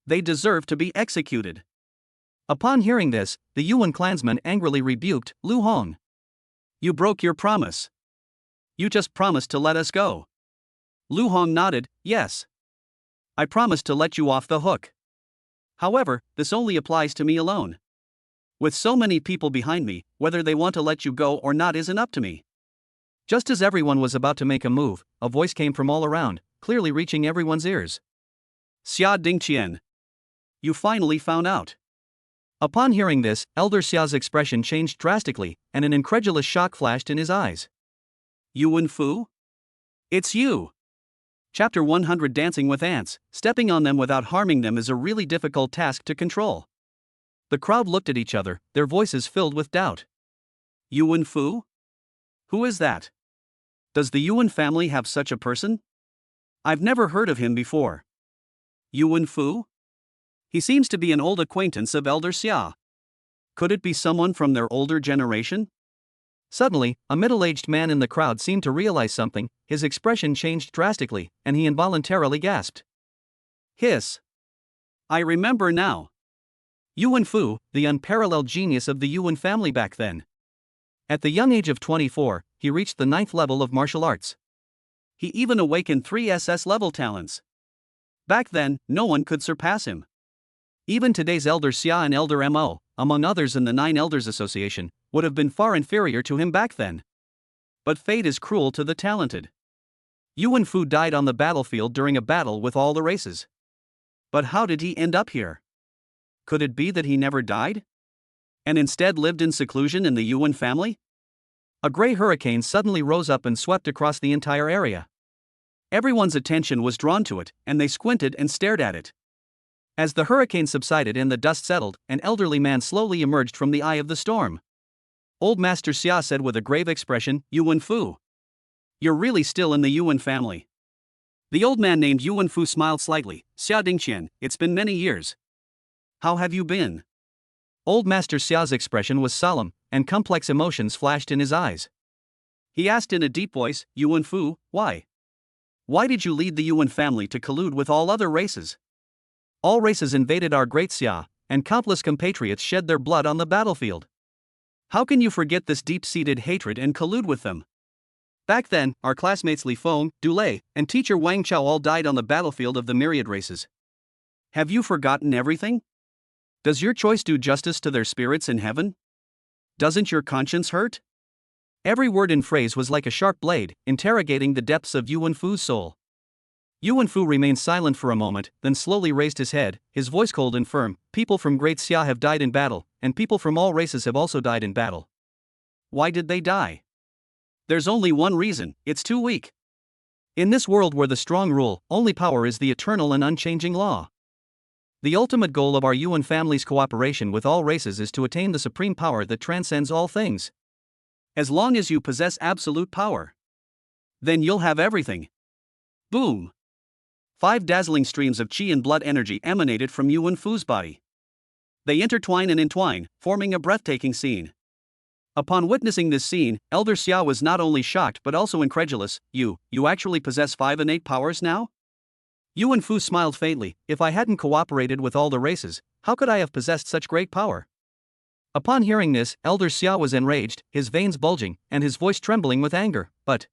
[SPEAKER 1] They deserve to be executed." Upon hearing this, the Yuan clansman angrily rebuked Lu Hong. "You broke your promise. You just promised to let us go." Lu Hong nodded, "Yes. I promised to let you off the hook. However, this only applies to me alone. With so many people behind me, whether they want to let you go or not isn't up to me." Just as everyone was about to make a move, a voice came from all around, clearly reaching everyone's ears. "Xia Dingqian. You finally found out." Upon hearing this, Elder Xia's expression changed drastically, and an incredulous shock flashed in his eyes. "Yuan Fu? It's you!" Chapter 100. Dancing with ants. Stepping on them without harming them is a really difficult task to control. The crowd looked at each other, their voices filled with doubt. "Yuan Fu? Who is that? Does the Yuan family have such a person? I've never heard of him before." "Yuan Fu? He seems to be an old acquaintance of Elder Xia. Could it be someone from their older generation?" Suddenly, a middle-aged man in the crowd seemed to realize something. His expression changed drastically, and he involuntarily gasped. "Hiss. I remember now. Yuan Fu, the unparalleled genius of the Yuan family back then. At the young age of 24, he reached the 9th level of martial arts. He even awakened 3 SS level talents. Back then, no one could surpass him. Even today's Elder Xia and Elder Mo, among others in the 9 Elders Association, would have been far inferior to him back then. But fate is cruel to the talented. Yuan Fu died on the battlefield during a battle with all the races. But how did he end up here? Could it be that he never died? And instead lived in seclusion in the Yuan family? A gray hurricane suddenly rose up and swept across the entire area. Everyone's attention was drawn to it, and they squinted and stared at it. As the hurricane subsided and the dust settled, an elderly man slowly emerged from the eye of the storm. Old Master Xia said with a grave expression, "Yuan Fu. You're really still in the Yuan family." The old man named Yuan Fu smiled slightly. "Xia Dingqian, it's been many years. How have you been?" Old Master Xia's expression was solemn, and complex emotions flashed in his eyes. He asked in a deep voice, "Yuan Fu, why? Why did you lead the Yuan family to collude with all other races? All races invaded our great Xia, and countless compatriots shed their blood on the battlefield. How can you forget this deep-seated hatred and collude with them? Back then, our classmates Li Feng, Du Lei, and teacher Wang Chao all died on the battlefield of the myriad races. Have you forgotten everything? Does your choice do justice to their spirits in heaven? Doesn't your conscience hurt?" Every word and phrase was like a sharp blade, interrogating the depths of Yuan Fu's soul. Yuan Fu remained silent for a moment, then slowly raised his head, his voice cold and firm. "People from Great Xia have died in battle, and people from all races have also died in battle. Why did they die? There's only one reason: it's too weak. In this world where the strong rule, only power is the eternal and unchanging law. The ultimate goal of our Yuan family's cooperation with all races is to attain the supreme power that transcends all things. As long as you possess absolute power, then you'll have everything. Boom! 5 dazzling streams of qi and blood energy emanated from Yuan Fu's body. They intertwine and entwine, forming a breathtaking scene. Upon witnessing this scene, Elder Xia was not only shocked but also incredulous. You actually possess 5 innate powers now? Yuan Fu smiled faintly. If I hadn't cooperated with all the races, how could I have possessed such great power? Upon hearing this, Elder Xia was enraged, his veins bulging, and his voice trembling with anger. But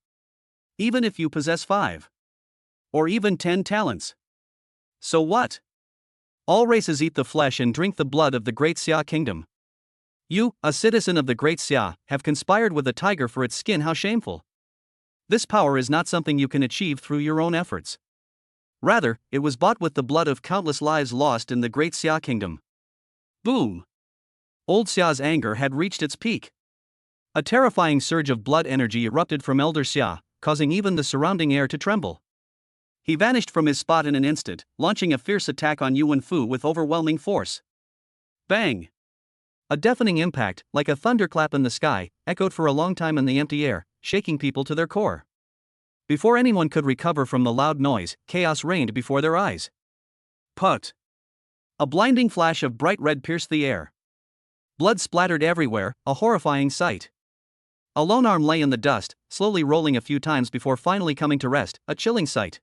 [SPEAKER 1] even if you possess 5, or even 10 talents, so what? All races eat the flesh and drink the blood of the Great Xia Kingdom. You, a citizen of the Great Xia, have conspired with a tiger for its skin. How shameful! This power is not something you can achieve through your own efforts. Rather, it was bought with the blood of countless lives lost in the Great Xia Kingdom. Boom! Old Xia's anger had reached its peak. A terrifying surge of blood energy erupted from Elder Xia, causing even the surrounding air to tremble. He vanished from his spot in an instant, launching a fierce attack on Yuan Fu with overwhelming force. Bang! A deafening impact, like a thunderclap in the sky, echoed for a long time in the empty air, shaking people to their core. Before anyone could recover from the loud noise, chaos reigned before their eyes. Put! A blinding flash of bright red pierced the air. Blood splattered everywhere, a horrifying sight. A lone arm lay in the dust, slowly rolling a few times before finally coming to rest, a chilling sight.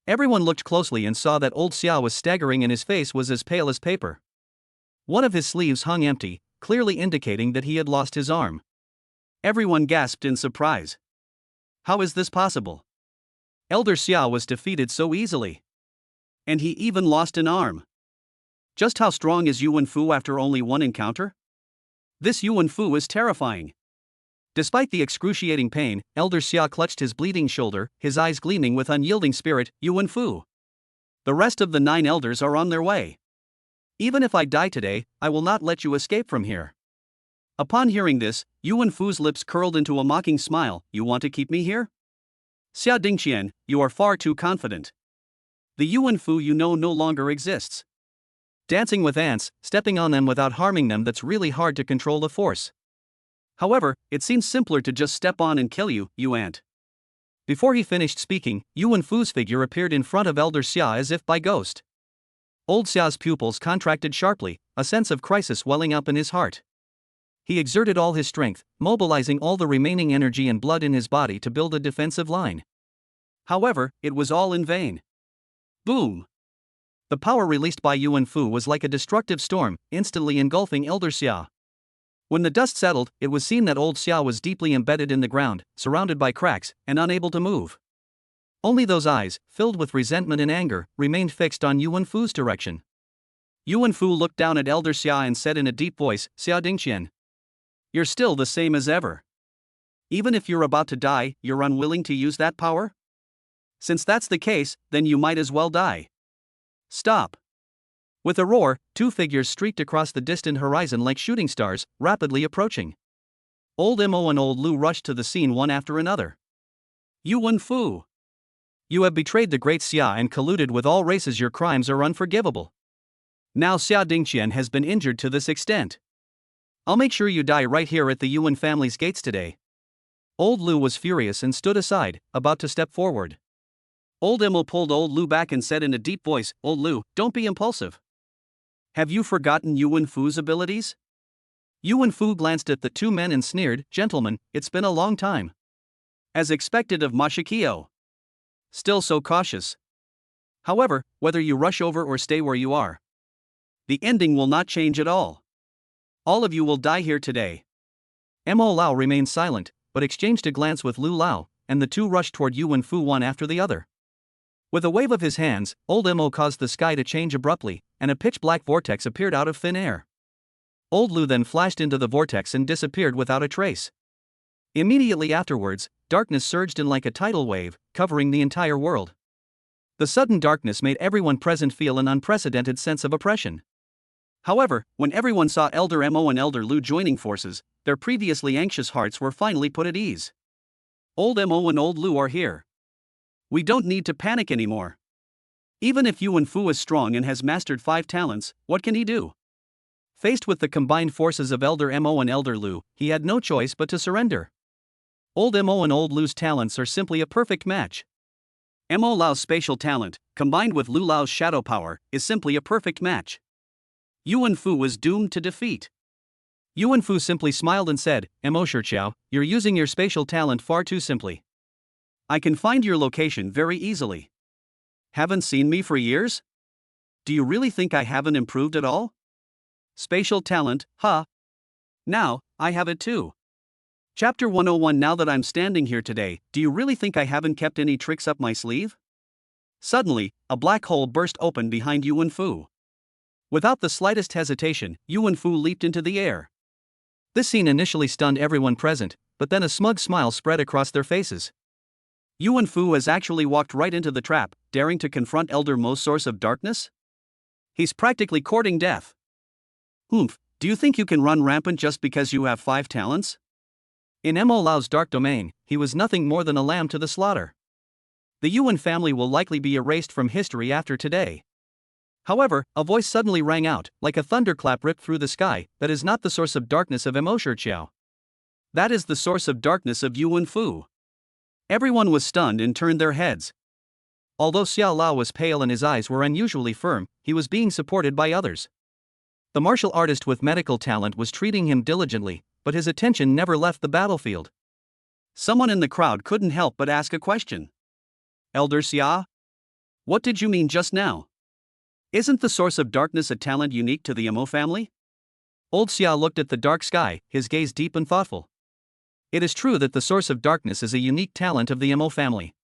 [SPEAKER 1] Everyone looked closely and saw that old Xia was staggering and his face was as pale as paper. One of his sleeves hung empty, clearly indicating that he had lost his arm. Everyone gasped in surprise. How is this possible? Elder Xia was defeated so easily. And he even lost an arm. Just how strong is Yuan Fu after only one encounter? This Yuan Fu is terrifying. Despite the excruciating pain, Elder Xia clutched his bleeding shoulder, his eyes gleaming with unyielding spirit. Yuan Fu. The rest of the 9 elders are on their way. Even if I die today, I will not let you escape from here. Upon hearing this, Yuan Fu's lips curled into a mocking smile. You want to keep me here? Xia Dingqian, you are far too confident. The Yuan Fu you know no longer exists. Dancing with ants, stepping on them without harming them, that's really hard to control the force. However, it seems simpler to just step on and kill you, you ant. Before he finished speaking, Yuan Fu's figure appeared in front of Elder Xia as if by ghost. Old Xia's pupils contracted sharply, a sense of crisis welling up in his heart. He exerted all his strength, mobilizing all the remaining energy and blood in his body to build a defensive line. However, it was all in vain. Boom! The power released by Yuan Fu was like a destructive storm, instantly engulfing Elder Xia. When the dust settled, it was seen that old Xia was deeply embedded in the ground, surrounded by cracks, and unable to move. Only those eyes, filled with resentment and anger, remained fixed on Yuan Fu's direction. Yuan Fu looked down at Elder Xia and said in a deep voice, Xia Dingqian. You're still the same as ever. Even if you're about to die, you're unwilling to use that power? Since that's the case, then you might as well die. Stop. With a roar, 2 figures streaked across the distant horizon like shooting stars, rapidly approaching. Old Mo and Old Lu rushed to the scene one after another. Yuan Fu. You have betrayed the Great Xia and colluded with all races. Your crimes are unforgivable. Now Xia Dingqian has been injured to this extent. I'll make sure you die right here at the Yuan family's gates today. Old Lu was furious and stood aside, about to step forward. Old Mo pulled Old Lu back and said in a deep voice, Old Lu, don't be impulsive. Have you forgotten Yuan Fu's abilities? Yuan Fu glanced at the 2 men and sneered, Gentlemen, it's been a long time. As expected of Mashikyo. Still so cautious. However, whether you rush over or stay where you are, the ending will not change at all. All of you will die here today. Mo Lao remained silent, but exchanged a glance with Lu Lao, and the 2 rushed toward Yuan Fu one after the other. With a wave of his hands, Old Mo caused the sky to change abruptly, and a pitch-black vortex appeared out of thin air. Old Lu then flashed into the vortex and disappeared without a trace. Immediately afterwards, darkness surged in like a tidal wave, covering the entire world. The sudden darkness made everyone present feel an unprecedented sense of oppression. However, when everyone saw Elder Mo and Elder Lu joining forces, their previously anxious hearts were finally put at ease. Old Mo and Old Lu are here. We don't need to panic anymore. Even if Yuan Fu is strong and has mastered 5 talents, what can he do? Faced with the combined forces of Elder Mo and Elder Lu, he had no choice but to surrender. Old Mo and Old Lu's talents are simply a perfect match. Mo Lao's spatial talent, combined with Lu Lao's shadow power, is simply a perfect match. Yuan Fu was doomed to defeat. Yuan Fu simply smiled and said, Mo Shiqiao, you're using your spatial talent far too simply. I can find your location very easily. Haven't seen me for years? Do you really think I haven't improved at all? Spatial talent, huh? Now, I have it too. Chapter 101. Now that I'm standing here today, do you really think I haven't kept any tricks up my sleeve? Suddenly, a black hole burst open behind Yuan Fu. Without the slightest hesitation, Yuan Fu leaped into the air. This scene initially stunned everyone present, but then a smug smile spread across their faces. Yuan Fu has actually walked right into the trap, daring to confront Elder Mo's source of darkness? He's practically courting death. Oomph, do you think you can run rampant just because you have 5 talents? In Mo Lao's dark domain, he was nothing more than a lamb to the slaughter. The Yuan family will likely be erased from history after today. However, a voice suddenly rang out, like a thunderclap ripped through the sky. That is not the source of darkness of Mo Shiqiao. That is the source of darkness of Yuan Fu. Everyone was stunned and turned their heads. Although Xiao Lao was pale and his eyes were unusually firm, he was being supported by others. The martial artist with medical talent was treating him diligently, but his attention never left the battlefield. Someone in the crowd couldn't help but ask a question. Elder Xia? What did you mean just now? Isn't the source of darkness a talent unique to the Mo family? Old Xia looked at the dark sky, his gaze deep and thoughtful. It is true that the source of darkness is a unique talent of the Mo family.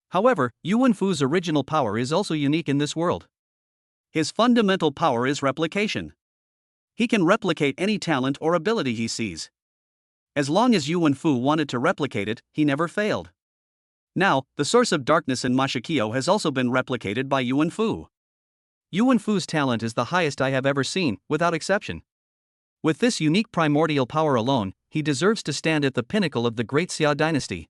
[SPEAKER 1] However, Yuan Fu's original power is also unique in this world. His fundamental power is replication. He can replicate any talent or ability he sees. As long as Yuan Fu wanted to replicate it, he never failed. Now, the source of darkness in Ma Shiqiao has also been replicated by Yuan Fu. Yuan Fu's talent is the highest I have ever seen, without exception. With this unique primordial power alone, he deserves to stand at the pinnacle of the great Xia dynasty.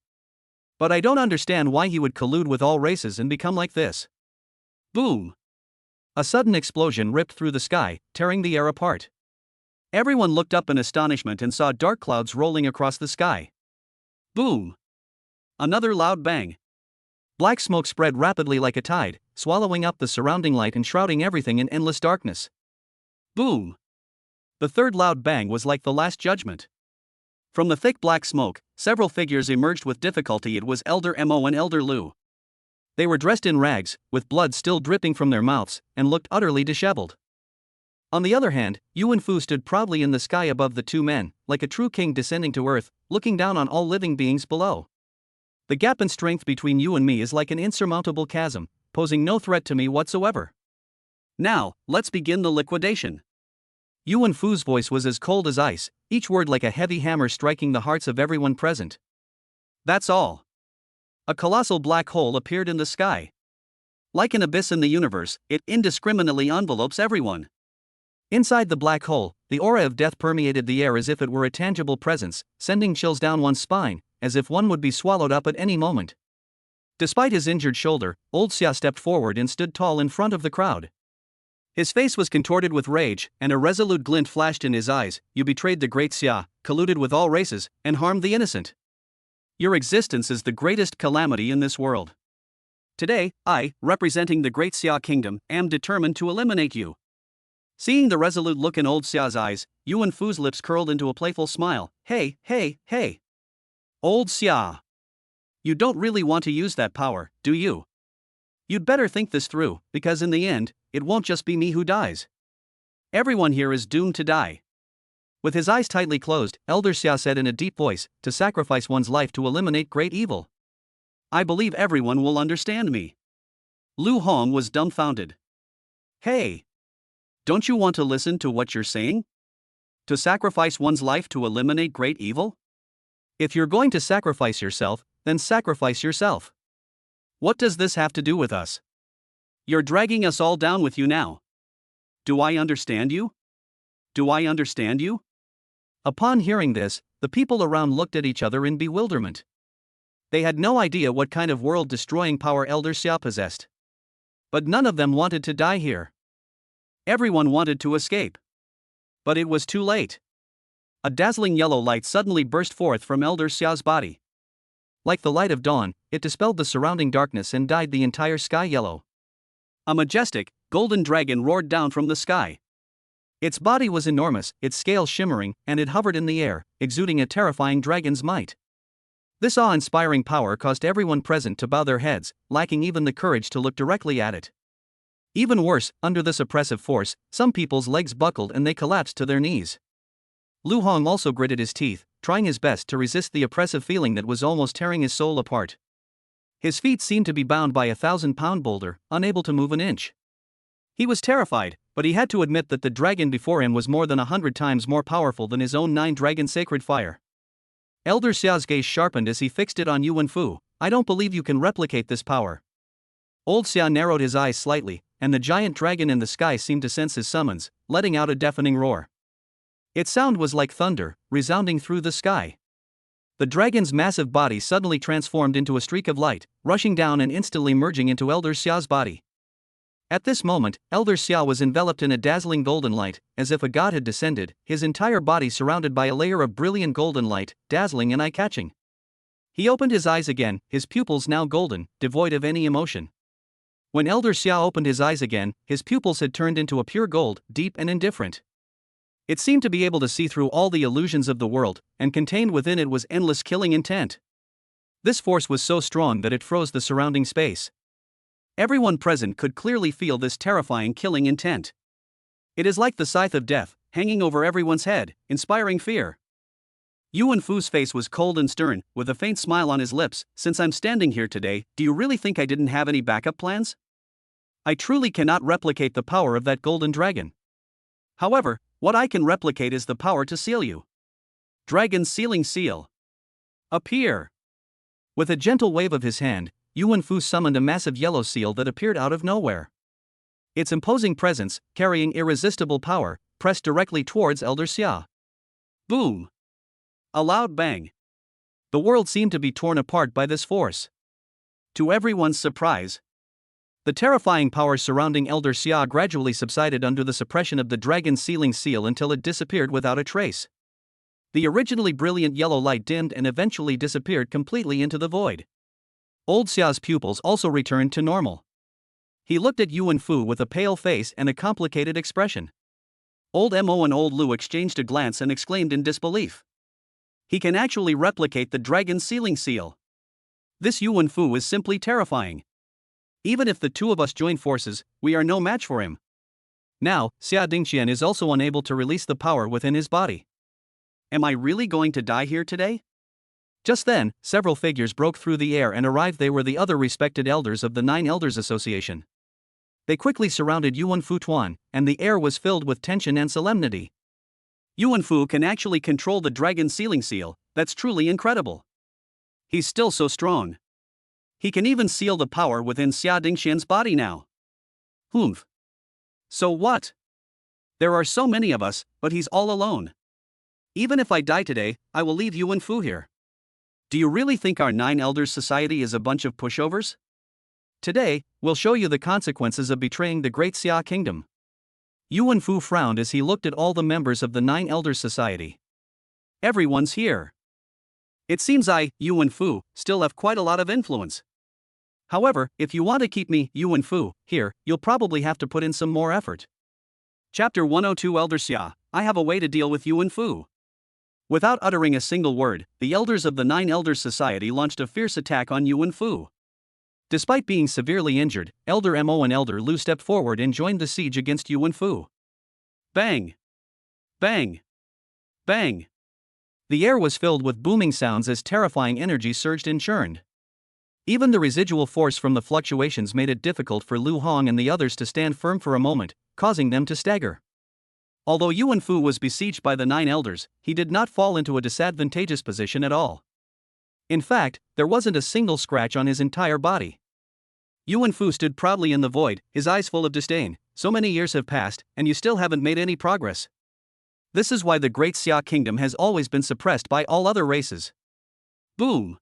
[SPEAKER 1] But I don't understand why he would collude with all races and become like this. Boom! A sudden explosion ripped through the sky, tearing the air apart. Everyone looked up in astonishment and saw dark clouds rolling across the sky. Boom! Another loud bang. Black smoke spread rapidly like a tide, swallowing up the surrounding light and shrouding everything in endless darkness. Boom! The third loud bang was like the last judgment. From the thick black smoke, several figures emerged with difficulty. It was Elder Mo and Elder Lu. They were dressed in rags, with blood still dripping from their mouths, and looked utterly disheveled. On the other hand, Yuan Fu stood proudly in the sky above the two men, like a true king descending to earth, looking down on all living beings below. The gap in strength between you and me is like an insurmountable chasm, posing no threat to me whatsoever. Now, let's begin the liquidation. Yuan Fu's voice was as cold as ice, each word like a heavy hammer striking the hearts of everyone present. That's all. A colossal black hole appeared in the sky. Like an abyss in the universe, it indiscriminately envelopes everyone. Inside the black hole, the aura of death permeated the air as if it were a tangible presence, sending chills down one's spine, as if one would be swallowed up at any moment. Despite his injured shoulder, old Xia stepped forward and stood tall in front of the crowd. His face was contorted with rage, and a resolute glint flashed in his eyes. You betrayed the great Xia, colluded with all races, and harmed the innocent. Your existence is the greatest calamity in this world. Today, I, representing the great Xia kingdom, am determined to eliminate you. Seeing the resolute look in old Xia's eyes, Yuan Fu's lips curled into a playful smile. Hey, hey, hey! Old Xia! You don't really want to use that power, do you? You'd better think this through, because in the end, it won't just be me who dies. Everyone here is doomed to die. With his eyes tightly closed, Elder Xia said in a deep voice, to sacrifice one's life to eliminate great evil. I believe everyone will understand me. Lu Hong was dumbfounded. Hey! Don't you want to listen to what you're saying? To sacrifice one's life to eliminate great evil? If you're going to sacrifice yourself, then sacrifice yourself. What does this have to do with us? You're dragging us all down with you now. Do I understand you? Do I understand you? Upon hearing this, the people around looked at each other in bewilderment. They had no idea what kind of world-destroying power Elder Xia possessed. But none of them wanted to die here. Everyone wanted to escape. But it was too late. A dazzling yellow light suddenly burst forth from Elder Xia's body. Like the light of dawn, it dispelled the surrounding darkness and dyed the entire sky yellow. A majestic, golden dragon roared down from the sky. Its body was enormous, its scales shimmering, and it hovered in the air, exuding a terrifying dragon's might. This awe-inspiring power caused everyone present to bow their heads, lacking even the courage to look directly at it. Even worse, under this oppressive force, some people's legs buckled and they collapsed to their knees. Lu Hong also gritted his teeth, trying his best to resist the oppressive feeling that was almost tearing his soul apart. His feet seemed to be bound by a 1,000-pound boulder, unable to move an inch. He was terrified, but he had to admit that the dragon before him was more than 100 times more powerful than his own 9-dragon sacred fire. Elder Xia's gaze sharpened as he fixed it on Yuan Fu. I don't believe you can replicate this power. Old Xia narrowed his eyes slightly, and the giant dragon in the sky seemed to sense his summons, letting out a deafening roar. Its sound was like thunder, resounding through the sky. The dragon's massive body suddenly transformed into a streak of light, rushing down and instantly merging into Elder Xia's body. At this moment, Elder Xia was enveloped in a dazzling golden light, as if a god had descended, his entire body surrounded by a layer of brilliant golden light, dazzling and eye-catching. He opened his eyes again, his pupils now golden, devoid of any emotion. When Elder Xia opened his eyes again, his pupils had turned into a pure gold, deep and indifferent. It seemed to be able to see through all the illusions of the world, and contained within it was endless killing intent. This force was so strong that it froze the surrounding space. Everyone present could clearly feel this terrifying killing intent. It is like the scythe of death, hanging over everyone's head, inspiring fear. Yuan Fu's face was cold and stern, with a faint smile on his lips. Since I'm standing here today, do you really think I didn't have any backup plans? I truly cannot replicate the power of that golden dragon. However, what I can replicate is the power to seal you. Dragon's sealing seal. Appear. With a gentle wave of his hand, Yuan Fu summoned a massive yellow seal that appeared out of nowhere. Its imposing presence, carrying irresistible power, pressed directly towards Elder Xia. Boom! A loud bang. The world seemed to be torn apart by this force. To everyone's surprise, the terrifying power surrounding Elder Xia gradually subsided under the suppression of the dragon's sealing seal until it disappeared without a trace. The originally brilliant yellow light dimmed and eventually disappeared completely into the void. Old Xia's pupils also returned to normal. He looked at Yuan Fu with a pale face and a complicated expression. Old Mo and Old Lu exchanged a glance and exclaimed in disbelief. He can actually replicate the dragon's sealing seal. This Yuan Fu is simply terrifying. Even if the two of us join forces, we are no match for him. Now, Xia Dingqian is also unable to release the power within his body. Am I really going to die here today? Just then, several figures broke through the air and arrived. They were the other respected elders of the 9 Elders Association. They quickly surrounded Yuan Fu Tuan, and the air was filled with tension and solemnity. Yuan Fu can actually control the dragon's sealing seal. That's truly incredible. He's still so strong. He can even seal the power within Xia Dingqian's body now. Humph. So what? There are so many of us, but he's all alone. Even if I die today, I will leave Yuan Fu here. Do you really think our 9 Elders Society is a bunch of pushovers? Today, we'll show you the consequences of betraying the Great Xia Kingdom. Yuan Fu frowned as he looked at all the members of the 9 Elders Society. Everyone's here. It seems I, Yuan Fu, still have quite a lot of influence. However, if you want to keep me, Yuan Fu, here, you'll probably have to put in some more effort. Chapter 102 Elder Xia, I have a way to deal with Yuan Fu. Without uttering a single word, the elders of the 9 Elders Society launched a fierce attack on Yuan Fu. Despite being severely injured, Elder Mo and Elder Lu stepped forward and joined the siege against Yuan Fu. Bang! Bang! Bang! The air was filled with booming sounds as terrifying energy surged and churned. Even the residual force from the fluctuations made it difficult for Lu Hong and the others to stand firm for a moment, causing them to stagger. Although Yuan Fu was besieged by the 9 elders, he did not fall into a disadvantageous position at all. In fact, there wasn't a single scratch on his entire body. Yuan Fu stood proudly in the void, his eyes full of disdain. So many years have passed, and you still haven't made any progress. This is why the Great Xia Kingdom has always been suppressed by all other races. Boom!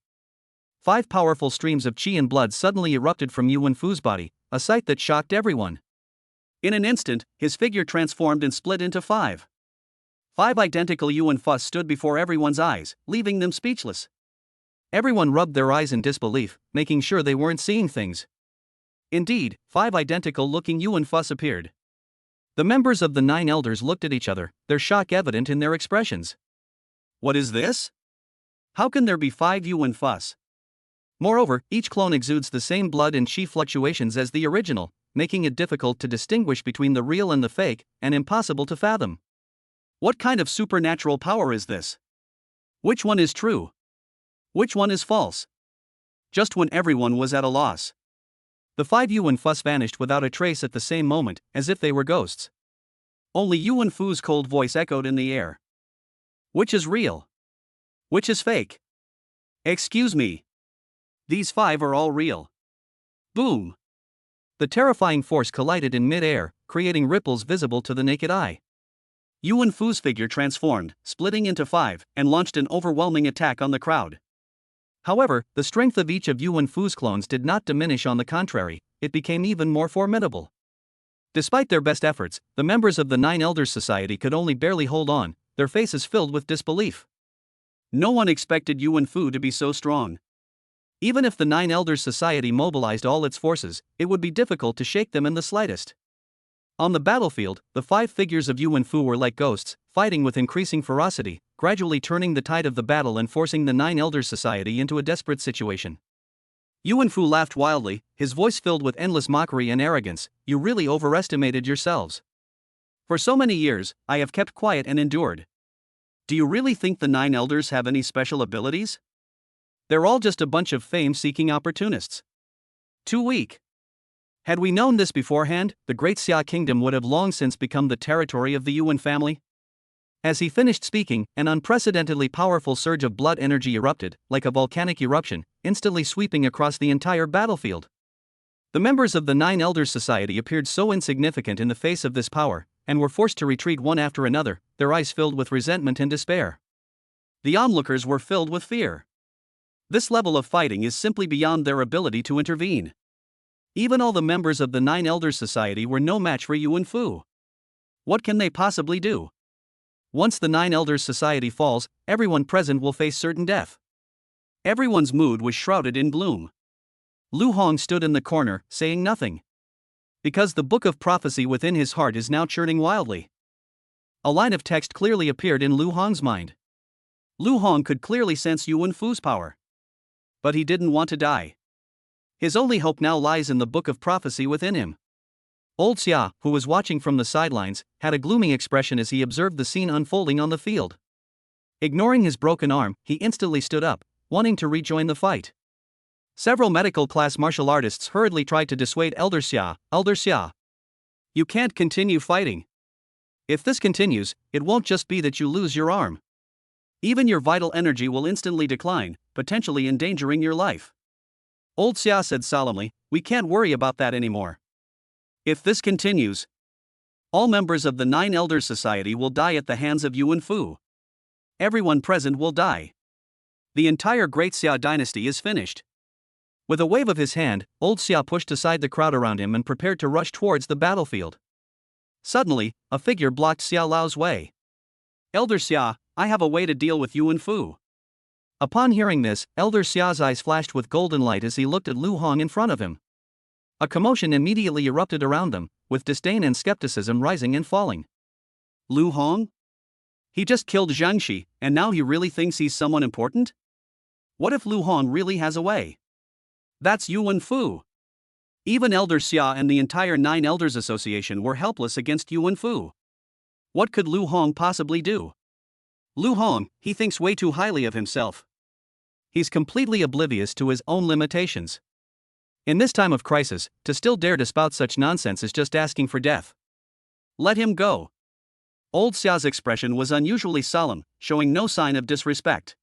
[SPEAKER 1] 5 powerful streams of qi and blood suddenly erupted from Yuan Fu's body, a sight that shocked everyone. In an instant, his figure transformed and split into 5. 5 identical Yuan Fus stood before everyone's eyes, leaving them speechless. Everyone rubbed their eyes in disbelief, making sure they weren't seeing things. Indeed, 5 identical-looking Yuan Fus appeared. The members of the 9 elders looked at each other, their shock evident in their expressions. What is this? How can there be 5 Yuan Fus? Moreover, each clone exudes the same blood and qi fluctuations as the original, making it difficult to distinguish between the real and the fake, and impossible to fathom. What kind of supernatural power is this? Which one is true? Which one is false? Just when everyone was at a loss, the 5 Yuan Fus vanished without a trace at the same moment, as if they were ghosts. Only Yuan Fu's cold voice echoed in the air. Which is real? Which is fake? Excuse me. These 5 are all real. Boom! The terrifying force collided in mid-air, creating ripples visible to the naked eye. Yuan Fu's figure transformed, splitting into 5, and launched an overwhelming attack on the crowd. However, the strength of each of Yuan Fu's clones did not diminish, on the contrary, it became even more formidable. Despite their best efforts, the members of the 9 Elders Society could only barely hold on, their faces filled with disbelief. No one expected Yuan Fu to be so strong. Even if the 9 Elders Society mobilized all its forces, it would be difficult to shake them in the slightest. On the battlefield, the 5 figures of Yuan Fu were like ghosts, fighting with increasing ferocity, gradually turning the tide of the battle and forcing the 9 Elders Society into a desperate situation. Yuan Fu laughed wildly, his voice filled with endless mockery and arrogance. You really overestimated yourselves. For so many years, I have kept quiet and endured. Do you really think the 9 Elders have any special abilities? They're all just a bunch of fame-seeking opportunists. Too weak. Had we known this beforehand, the Great Xia Kingdom would have long since become the territory of the Yuan family. As he finished speaking, an unprecedentedly powerful surge of blood energy erupted, like a volcanic eruption, instantly sweeping across the entire battlefield. The members of the 9 Elders Society appeared so insignificant in the face of this power, and were forced to retreat one after another, their eyes filled with resentment and despair. The onlookers were filled with fear. This level of fighting is simply beyond their ability to intervene. Even all the members of the 9 Elders Society were no match for Yuan Fu. What can they possibly do? Once the 9 Elders Society falls, everyone present will face certain death. Everyone's mood was shrouded in gloom. Lu Hong stood in the corner, saying nothing. Because the book of prophecy within his heart is now churning wildly. A line of text clearly appeared in Lu Hong's mind. Lu Hong could clearly sense Yuan Fu's power. But he didn't want to die. His only hope now lies in the book of prophecy within him. Old Xia, who was watching from the sidelines, had a gloomy expression as he observed the scene unfolding on the field. Ignoring his broken arm, he instantly stood up, wanting to rejoin the fight. Several medical-class martial artists hurriedly tried to dissuade Elder Xia. Elder Xia, you can't continue fighting. If this continues, it won't just be that you lose your arm. Even your vital energy will instantly decline, potentially endangering your life. Old Xia said solemnly, we can't worry about that anymore. If this continues, all members of the 9 Elders Society will die at the hands of Yuan Fu. Everyone present will die. The entire Great Xia dynasty is finished. With a wave of his hand, Old Xia pushed aside the crowd around him and prepared to rush towards the battlefield. Suddenly, a figure blocked Xia Lao's way. Elder Xia, I have a way to deal with Yuan Fu. Upon hearing this, Elder Xia's eyes flashed with golden light as he looked at Lu Hong in front of him. A commotion immediately erupted around them, with disdain and skepticism rising and falling. Lu Hong? He just killed Jiangxi, and now he really thinks he's someone important? What if Lu Hong really has a way? That's Yuan Fu. Even Elder Xia and the entire 9 Elders Association were helpless against Yuan Fu. What could Lu Hong possibly do? Lu Hong, he thinks way too highly of himself. He's completely oblivious to his own limitations. In this time of crisis, to still dare to spout such nonsense is just asking for death. Let him go. Old Xia's expression was unusually solemn, showing no sign of disrespect.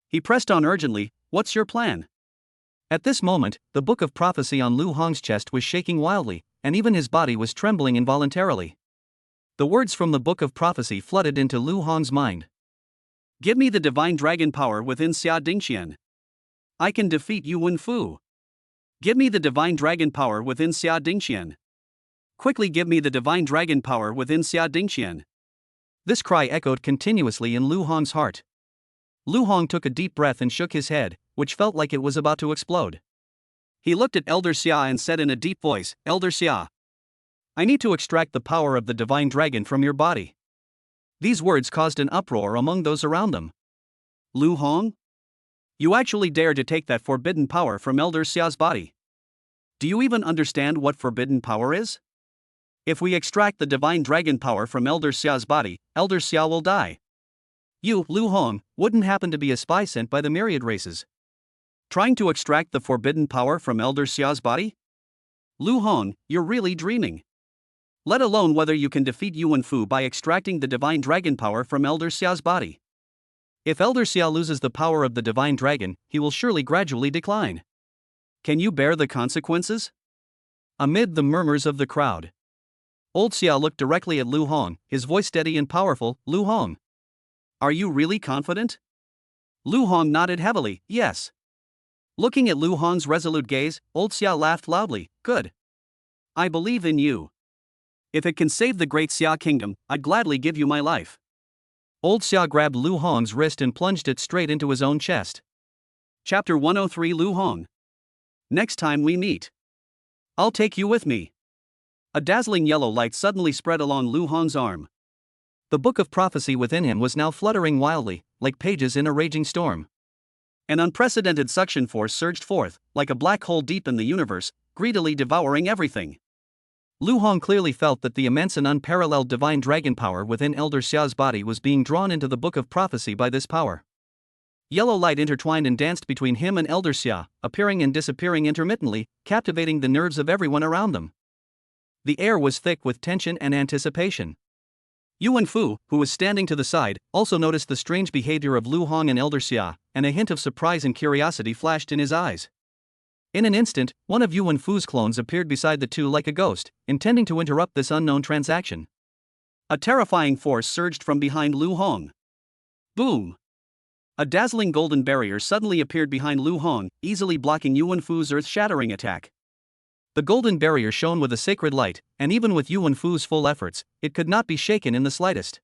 [SPEAKER 1] He pressed on urgently, what's your plan? At this moment, the book of prophecy on Lu Hong's chest was shaking wildly, and even his body was trembling involuntarily. The words from the book of prophecy flooded into Lu Hong's mind. Give me the divine dragon power within Xia Dingxian. I can defeat Yu Wenfu. Give me the divine dragon power within Xia Dingxian. Quickly give me the divine dragon power within Xia Dingxian. This cry echoed continuously in Lu Hong's heart. Lu Hong took a deep breath and shook his head, which felt like it was about to explode. He looked at Elder Xia and said in a deep voice, Elder Xia, I need to extract the power of the divine dragon from your body. These words caused an uproar among those around them. Lu Hong? You actually dare to take that forbidden power from Elder Xia's body? Do you even understand what forbidden power is? If we extract the divine dragon power from Elder Xia's body, Elder Xia will die. You, Lu Hong, wouldn't happen to be a spy sent by the myriad races. Trying to extract the forbidden power from Elder Xia's body? Lu Hong, you're really dreaming. Let alone whether you can defeat Yu Wenfu by extracting the divine dragon power from Elder Xia's body. If Elder Xia loses the power of the divine dragon, he will surely gradually decline. Can you bear the consequences? Amid the murmurs of the crowd, Old Xia looked directly at Lu Hong, his voice steady and powerful. Lu Hong, are you really confident? Lu Hong nodded heavily, yes. Looking at Lu Hong's resolute gaze, Old Xia laughed loudly, good. I believe in you. If it can save the great Xia kingdom, I'd gladly give you my life. Old Xia grabbed Lu Hong's wrist and plunged it straight into his own chest. Chapter 103 Lu Hong. Next time we meet, I'll take you with me. A dazzling yellow light suddenly spread along Lu Hong's arm. The book of prophecy within him was now fluttering wildly, like pages in a raging storm. An unprecedented suction force surged forth, like a black hole deep in the universe, greedily devouring everything. Lu Hong clearly felt that the immense and unparalleled divine dragon power within Elder Xia's body was being drawn into the book of prophecy by this power. Yellow light intertwined and danced between him and Elder Xia, appearing and disappearing intermittently, captivating the nerves of everyone around them. The air was thick with tension and anticipation. Yu Wenfu, who was standing to the side, also noticed the strange behavior of Lu Hong and Elder Xia, and a hint of surprise and curiosity flashed in his eyes. In an instant, one of Yu Wenfu's clones appeared beside the two like a ghost, intending to interrupt this unknown transaction. A terrifying force surged from behind Lu Hong. Boom! A dazzling golden barrier suddenly appeared behind Lu Hong, easily blocking Yu Wenfu's earth-shattering attack. The golden barrier shone with a sacred light, and even with Yu Wenfu's full efforts, it could not be shaken in the slightest.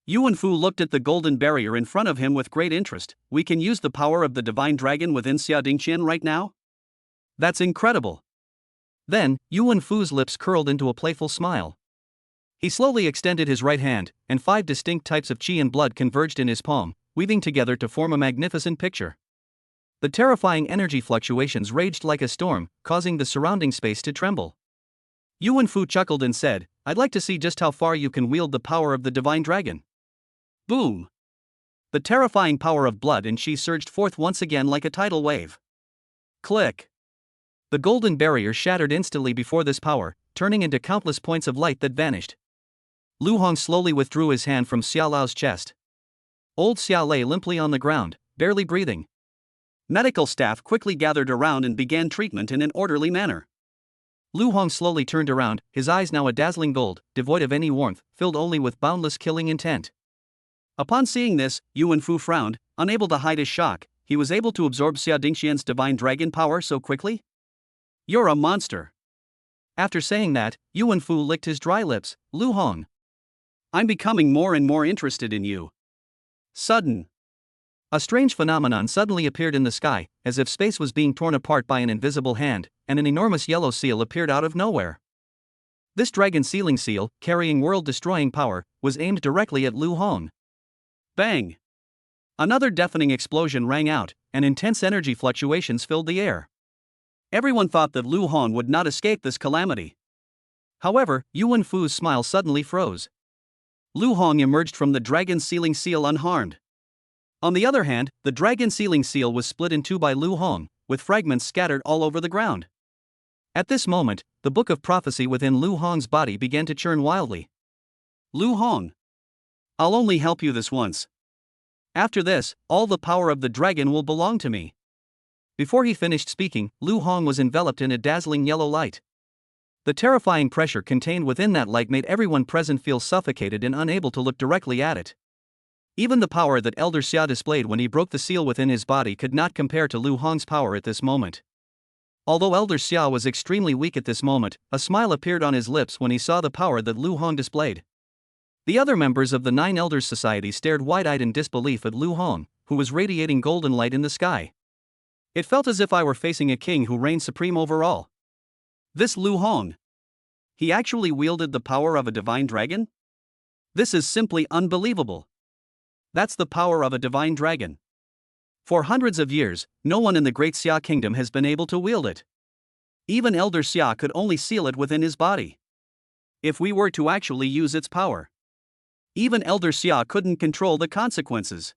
[SPEAKER 1] Yu Wenfu looked at the golden barrier in front of him with great interest. We can use the power of the divine dragon within Xia Dingxian right now? That's incredible. Then, Yu Wenfu's lips curled into a playful smile. He slowly extended his right hand, and 5 distinct types of qi and blood converged in his palm, weaving together to form a magnificent picture. The terrifying energy fluctuations raged like a storm, causing the surrounding space to tremble. Yu Wenfu chuckled and said, I'd like to see just how far you can wield the power of the divine dragon. Boom! The terrifying power of blood and qi surged forth once again like a tidal wave. Click! The golden barrier shattered instantly before this power, turning into countless points of light that vanished. Lu Hong slowly withdrew his hand from Xia Lao's chest. Old Xia lay limply on the ground, barely breathing. Medical staff quickly gathered around and began treatment in an orderly manner. Lu Hong slowly turned around, his eyes now a dazzling gold, devoid of any warmth, filled only with boundless killing intent. Upon seeing this, Yu Wenfu frowned, unable to hide his shock. He was able to absorb Xia Dingxian's divine dragon power so quickly? You're a monster. After saying that, Yu Wenfu licked his dry lips. Lu Hong, I'm becoming more and more interested in you. Sudden. A strange phenomenon suddenly appeared in the sky, as if space was being torn apart by an invisible hand, and an enormous yellow seal appeared out of nowhere. This dragon sealing seal, carrying world-destroying power, was aimed directly at Lu Hong. Bang! Another deafening explosion rang out, and intense energy fluctuations filled the air. Everyone thought that Lu Hong would not escape this calamity. However, Yu Wenfu's smile suddenly froze. Lu Hong emerged from the dragon sealing seal unharmed. On the other hand, the dragon sealing seal was split in two by Lu Hong, with fragments scattered all over the ground. At this moment, the book of prophecy within Lu Hong's body began to churn wildly. Lu Hong, I'll only help you this once. After this, all the power of the dragon will belong to me. Before he finished speaking, Lu Hong was enveloped in a dazzling yellow light. The terrifying pressure contained within that light made everyone present feel suffocated and unable to look directly at it. Even the power that Elder Xia displayed when he broke the seal within his body could not compare to Lu Hong's power at this moment. Although Elder Xia was extremely weak at this moment, a smile appeared on his lips when he saw the power that Lu Hong displayed. The other members of the Nine Elders Society stared wide-eyed in disbelief at Lu Hong, who was radiating golden light in the sky. It felt as if I were facing a king who reigned supreme over all. This Lu Hong. He actually wielded the power of a divine dragon? This is simply unbelievable. That's the power of a divine dragon. For hundreds of years, no one in the Great Xia Kingdom has been able to wield it. Even Elder Xia could only seal it within his body. If we were to actually use its power, even Elder Xia couldn't control the consequences.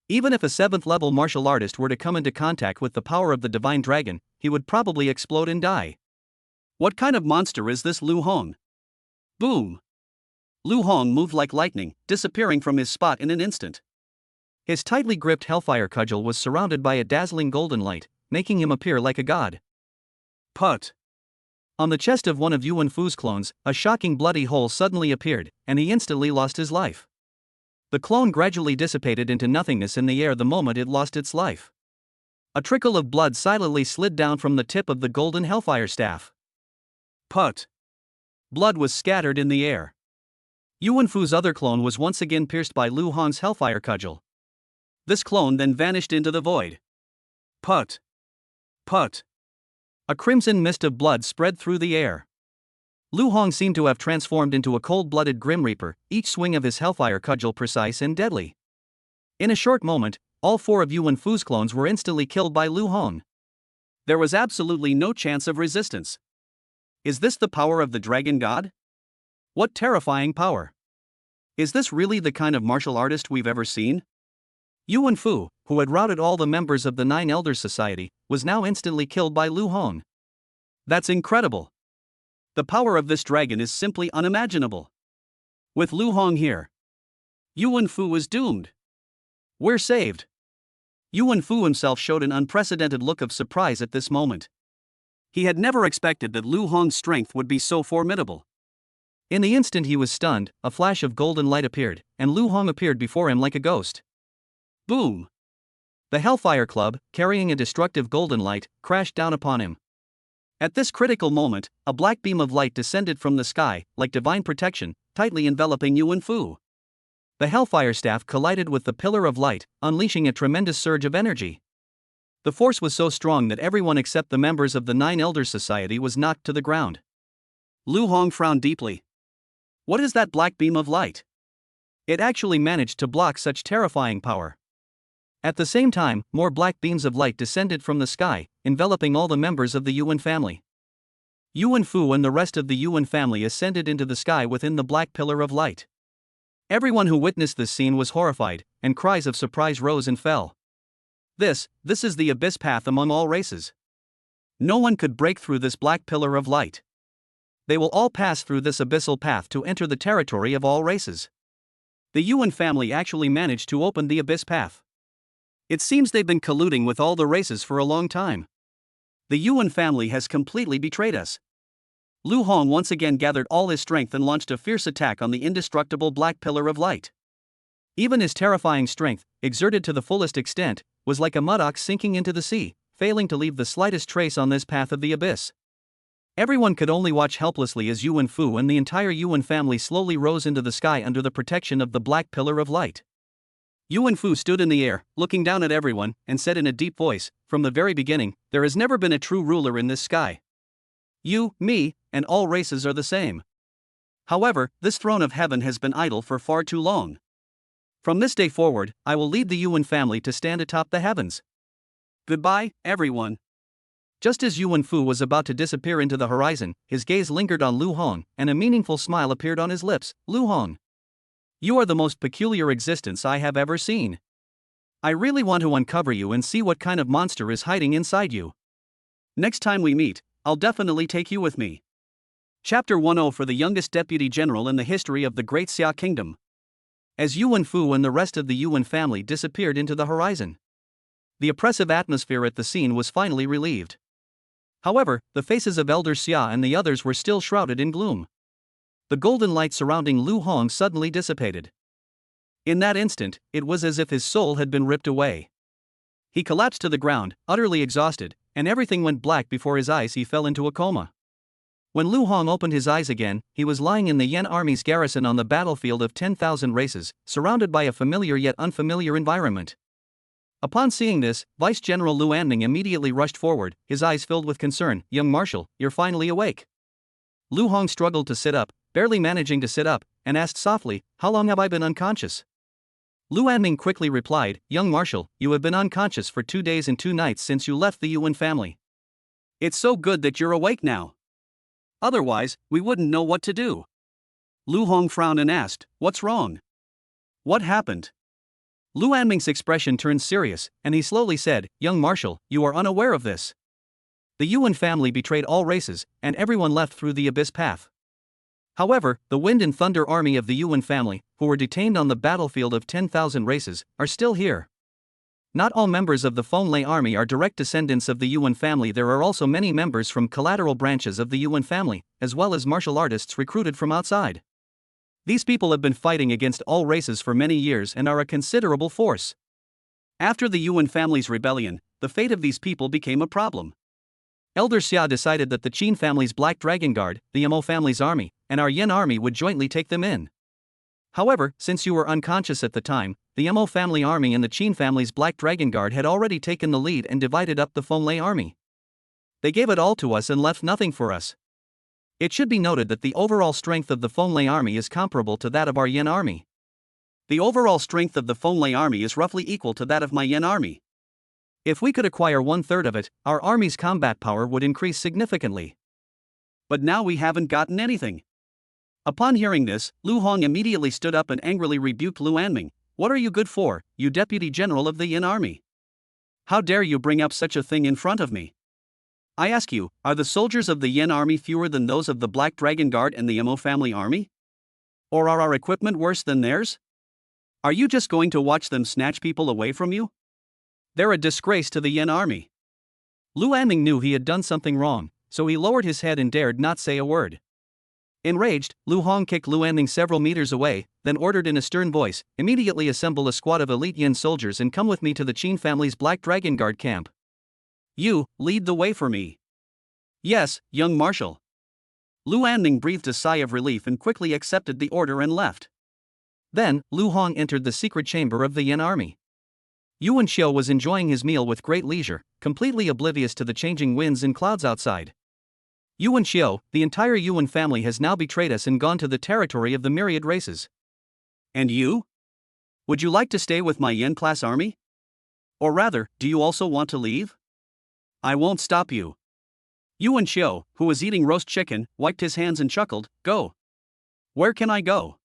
[SPEAKER 1] Even if a 7th level martial artist were to come into contact with the power of the divine dragon, he would probably explode and die. What kind of monster is this Lu Hong? Boom! Lu Hong moved like lightning, disappearing from his spot in an instant. His tightly gripped hellfire cudgel was surrounded by a dazzling golden light, making him appear like a god. Put! On the chest of one of Yuan Fu's clones, a shocking bloody hole suddenly appeared, and he instantly lost his life. The clone gradually dissipated into nothingness in the air the moment it lost its life. A trickle of blood silently slid down from the tip of the golden hellfire staff. Put! Blood was scattered in the air. Yuan Fu's other clone was once again pierced by Lu Hong's hellfire cudgel. This clone then vanished into the void. Put! Put! A crimson mist of blood spread through the air. Lu Hong seemed to have transformed into a cold-blooded Grim Reaper, each swing of his hellfire cudgel precise and deadly. In a short moment, all 4 of Yuan Fu's clones were instantly killed by Lu Hong. There was absolutely no chance of resistance. Is this the power of the dragon god? What terrifying power! Is this really the kind of martial artist we've ever seen? Yuan Fu, who had routed all the members of the Nine Elders Society, was now instantly killed by Lu Hong. That's incredible! The power of this dragon is simply unimaginable. With Lu Hong here, Yuan Fu is doomed. We're saved. Yuan Fu himself showed an unprecedented look of surprise at this moment. He had never expected that Lu Hong's strength would be so formidable. In the instant he was stunned, a flash of golden light appeared, and Lu Hong appeared before him like a ghost. Boom! The Hellfire Club, carrying a destructive golden light, crashed down upon him. At this critical moment, a black beam of light descended from the sky, like divine protection, tightly enveloping Yuan Fu. The Hellfire Staff collided with the Pillar of Light, unleashing a tremendous surge of energy. The force was so strong that everyone except the members of the Nine Elders Society was knocked to the ground. Lu Hong frowned deeply. What is that black beam of light? It actually managed to block such terrifying power. At the same time, more black beams of light descended from the sky, enveloping all the members of the Yuan family. Yuan Fu and the rest of the Yuan family ascended into the sky within the black pillar of light. Everyone who witnessed this scene was horrified, and cries of surprise rose and fell. This is the abyss path among all races. No one could break through this black pillar of light. They will all pass through this abyssal path to enter the territory of all races. The Yuan family actually managed to open the abyss path. It seems they've been colluding with all the races for a long time. The Yuan family has completely betrayed us. Lu Hong once again gathered all his strength and launched a fierce attack on the indestructible black pillar of light. Even his terrifying strength, exerted to the fullest extent, was like a mud ox sinking into the sea, failing to leave the slightest trace on this path of the abyss. Everyone could only watch helplessly as Yuan Fu and the entire Yuan family slowly rose into the sky under the protection of the black pillar of light. Yuan Fu stood in the air, looking down at everyone, and said in a deep voice, "From the very beginning, there has never been a true ruler in this sky. You, me, and all races are the same. However, this throne of heaven has been idle for far too long. From this day forward, I will lead the Yuan family to stand atop the heavens. Goodbye, everyone." Just as Yuan Fu was about to disappear into the horizon, his gaze lingered on Lu Hong, and a meaningful smile appeared on his lips. "Lu Hong, you are the most peculiar existence I have ever seen. I really want to uncover you and see what kind of monster is hiding inside you. Next time we meet, I'll definitely take you with me." Chapter 10 for the youngest deputy general in the history of the Great Xia Kingdom. As Yuan Fu and the rest of the Yuan family disappeared into the horizon, the oppressive atmosphere at the scene was finally relieved. However, the faces of Elder Xia and the others were still shrouded in gloom. The golden light surrounding Lu Hong suddenly dissipated. In that instant, it was as if his soul had been ripped away. He collapsed to the ground, utterly exhausted, and everything went black before his eyes. He fell into a coma. When Lu Hong opened his eyes again, he was lying in the Yen army's garrison on the battlefield of 10,000 races, surrounded by a familiar yet unfamiliar environment. Upon seeing this, Vice General Lu Anming immediately rushed forward, his eyes filled with concern. "Young Marshal, you're finally awake." Lu Hong struggled to sit up, barely managing to sit up, and asked softly, "How long have I been unconscious?" Lu Anming quickly replied, "Young Marshal, you have been unconscious for 2 days and 2 nights since you left the Yuan family. It's so good that you're awake now. Otherwise, we wouldn't know what to do." Lu Hong frowned and asked, "What's wrong? What happened?" Lu Anming's expression turned serious, and he slowly said, "Young Marshal, you are unaware of this. The Yuan family betrayed all races, and everyone left through the Abyss Path. However, the Wind and Thunder army of the Yuan family, who were detained on the battlefield of 10,000 races, are still here. Not all members of the Fonlei army are direct descendants of the Yuan family. There are also many members from collateral branches of the Yuan family, as well as martial artists recruited from outside. These people have been fighting against all races for many years and are a considerable force. After the Yuan family's rebellion, the fate of these people became a problem. Elder Xia decided that the Qin family's Black Dragon Guard, the Mo family's army, and our Yen army would jointly take them in. However, since you were unconscious at the time, the Mo family army and the Qin family's Black Dragon Guard had already taken the lead and divided up the Fonlei army. They gave it all to us and left nothing for us. It should be noted that the overall strength of the Fonlei army is comparable to that of our Yen army. The overall strength of the Fonlei army is roughly equal to that of my Yen army. If we could acquire 1/3 of it, our army's combat power would increase significantly. But now we haven't gotten anything." Upon hearing this, Lu Hong immediately stood up and angrily rebuked Lu Anming. "What are you good for, you deputy general of the Yen army? How dare you bring up such a thing in front of me? I ask you, are the soldiers of the Yen army fewer than those of the Black Dragon Guard and the Mo family army? Or are our equipment worse than theirs? Are you just going to watch them snatch people away from you? They're a disgrace to the Yen army." Lu Anming knew he had done something wrong, so he lowered his head and dared not say a word. Enraged, Lu Hong kicked Lu Anming several meters away, then ordered in a stern voice, "Immediately assemble a squad of elite Yen soldiers and come with me to the Qin family's Black Dragon Guard camp. You, lead the way for me." "Yes, young Marshal." Lu Anming breathed a sigh of relief and quickly accepted the order and left. Then, Lu Hong entered the secret chamber of the Yen army. Yuan Xiu was enjoying his meal with great leisure, completely oblivious to the changing winds and clouds outside. "Yuan Xiu, the entire Yuan family has now betrayed us and gone to the territory of the myriad races. And you? Would you like to stay with my Yen class army? Or rather, do you also want to leave? I won't stop you." Yuan Xiu, who was eating roast chicken, wiped his hands and chuckled, "Go. Where can I go?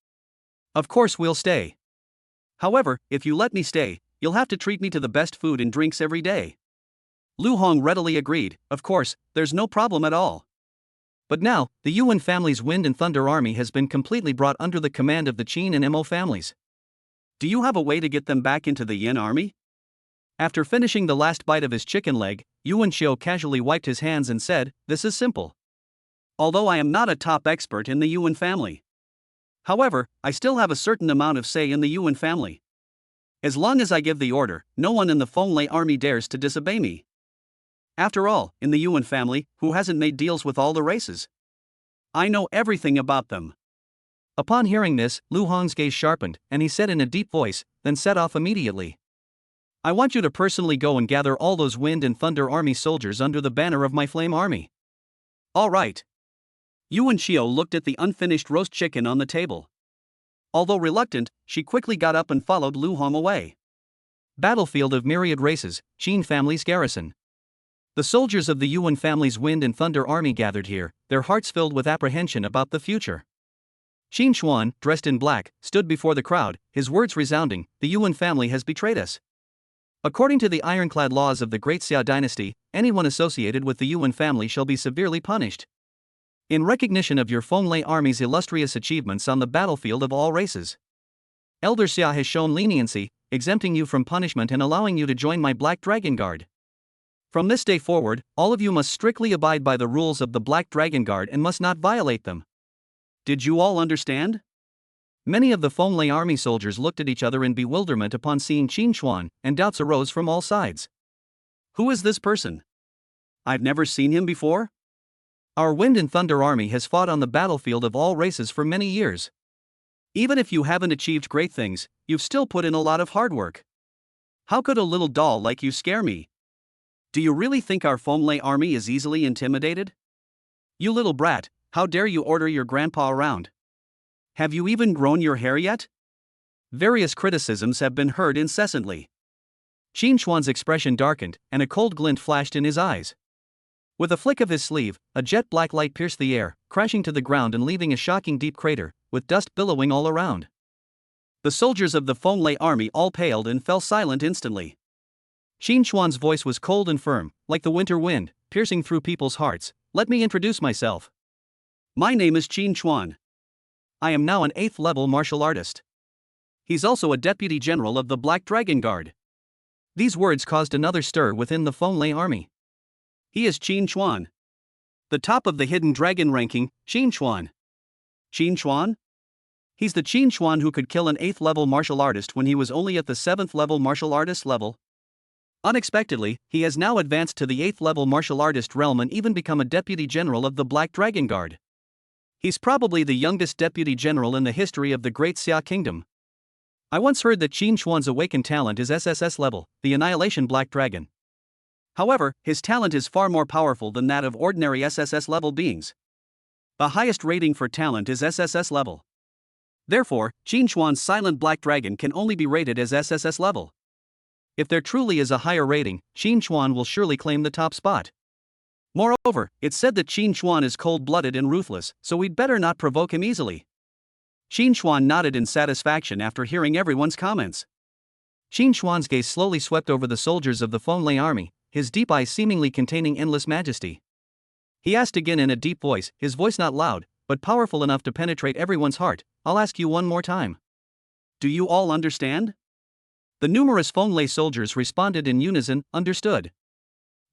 [SPEAKER 1] Of course we'll stay. However, if you let me stay, you'll have to treat me to the best food and drinks every day." Lu Hong readily agreed, "Of course, there's no problem at all." But now, the Yuan family's Wind and Thunder army has been completely brought under the command of the Qin and Mo families. Do you have a way to get them back into the Yen army? After finishing the last bite of his chicken leg, Yuan Xiu casually wiped his hands and said, "This is simple. Although I am not a top expert in the Yuan family. However, I still have a certain amount of say in the Yuan family. As long as I give the order, no one in the Fonlei army dares to disobey me. After all, in the Yuan family, who hasn't made deals with all the races? I know everything about them." Upon hearing this, Lu Hong's gaze sharpened, and he said in a deep voice, then set off immediately. "I want you to personally go and gather all those Wind and Thunder army soldiers under the banner of my Flame army." "All right." Yuan Xiu looked at the unfinished roast chicken on the table. Although reluctant, she quickly got up and followed Lu Hong away. Battlefield of myriad races, Qin family's garrison. The soldiers of the Yuan family's Wind and Thunder army gathered here, their hearts filled with apprehension about the future. Qin Xuan, dressed in black, stood before the crowd, his words resounding, "The Yuan family has betrayed us. According to the ironclad laws of the Great Xia dynasty, anyone associated with the Yuan family shall be severely punished. In recognition of your Fonlei army's illustrious achievements on the battlefield of all races, Elder Xia has shown leniency, exempting you from punishment and allowing you to join my Black Dragon Guard. From this day forward, all of you must strictly abide by the rules of the Black Dragon Guard and must not violate them. Did you all understand?" Many of the Fonglei army soldiers looked at each other in bewilderment upon seeing Qin Xuan, and doubts arose from all sides. Who is this person? I've never seen him before? Our Wind and Thunder army has fought on the battlefield of all races for many years. Even if you haven't achieved great things, you've still put in a lot of hard work. How could a little doll like you scare me? Do you really think our Fonglei army is easily intimidated? You little brat, how dare you order your grandpa around? Have you even grown your hair yet? Various criticisms have been heard incessantly. Qin Xuan's expression darkened, and a cold glint flashed in his eyes. With a flick of his sleeve, a jet black light pierced the air, crashing to the ground and leaving a shocking deep crater, with dust billowing all around. The soldiers of the Fonglei army all paled and fell silent instantly. Qin Xuan's voice was cold and firm, like the winter wind, piercing through people's hearts. Let me introduce myself. My name is Qin Xuan. I am now an 8th level martial artist. He's also a deputy general of the Black Dragon Guard. These words caused another stir within the Fonglei army. He is Qin Xuan. The top of the hidden dragon ranking, Qin Xuan. Qin Xuan? He's the Qin Xuan who could kill an 8th level martial artist when he was only at the 7th level martial artist level. Unexpectedly, he has now advanced to the 8th level martial artist realm and even become a deputy general of the Black Dragon Guard. He's probably the youngest deputy general in the history of the Great Xia Kingdom. I once heard that Qin Xuan's awakened talent is SSS level, the Annihilation Black Dragon. However, his talent is far more powerful than that of ordinary SSS level beings. The highest rating for talent is SSS level. Therefore, Qin Xuan's Silent Black Dragon can only be rated as SSS level. If there truly is a higher rating, Qin Xuan will surely claim the top spot. Moreover, it's said that Qin Xuan is cold-blooded and ruthless, so we'd better not provoke him easily. Qin Xuan nodded in satisfaction after hearing everyone's comments. Qin Xuan's gaze slowly swept over the soldiers of the Fonglei army, his deep eyes seemingly containing endless majesty. He asked again in a deep voice, his voice not loud, but powerful enough to penetrate everyone's heart, I'll ask you one more time. Do you all understand? The numerous Fonglei soldiers responded in unison, understood.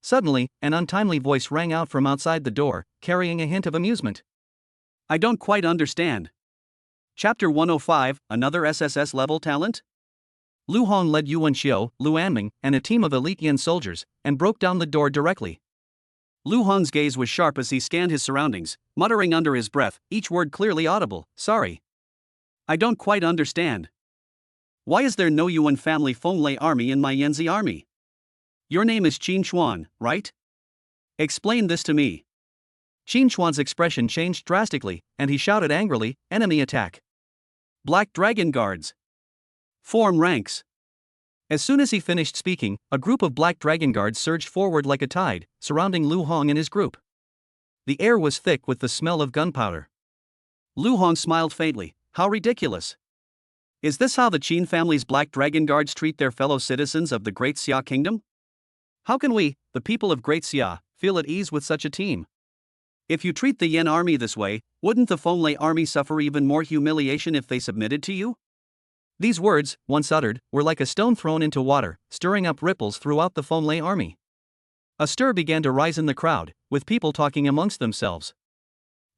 [SPEAKER 1] Suddenly, an untimely voice rang out from outside the door, carrying a hint of amusement. I don't quite understand. Chapter 105, another SSS level talent? Lu Hong led Yuan Xiu, Lu Anming, and a team of elite Yin soldiers, and broke down the door directly. Lu Hong's gaze was sharp as he scanned his surroundings, muttering under his breath, each word clearly audible, sorry. I don't quite understand. Why is there no Yuan family Fonglei army in my Yanzi army? Your name is Qin Xuan, right? Explain this to me. Qin Xuan's expression changed drastically, and he shouted angrily, enemy attack. Black Dragon Guards. Form ranks. As soon as he finished speaking, a group of Black Dragon Guards surged forward like a tide, surrounding Lu Hong and his group. The air was thick with the smell of gunpowder. Lu Hong smiled faintly, how ridiculous. Is this how the Qin family's Black Dragon Guards treat their fellow citizens of the Great Xia Kingdom? How can we, the people of Great Xia, feel at ease with such a team? If you treat the Yin army this way, wouldn't the Fonglei army suffer even more humiliation if they submitted to you? These words, once uttered, were like a stone thrown into water, stirring up ripples throughout the Fonglei army. A stir began to rise in the crowd, with people talking amongst themselves.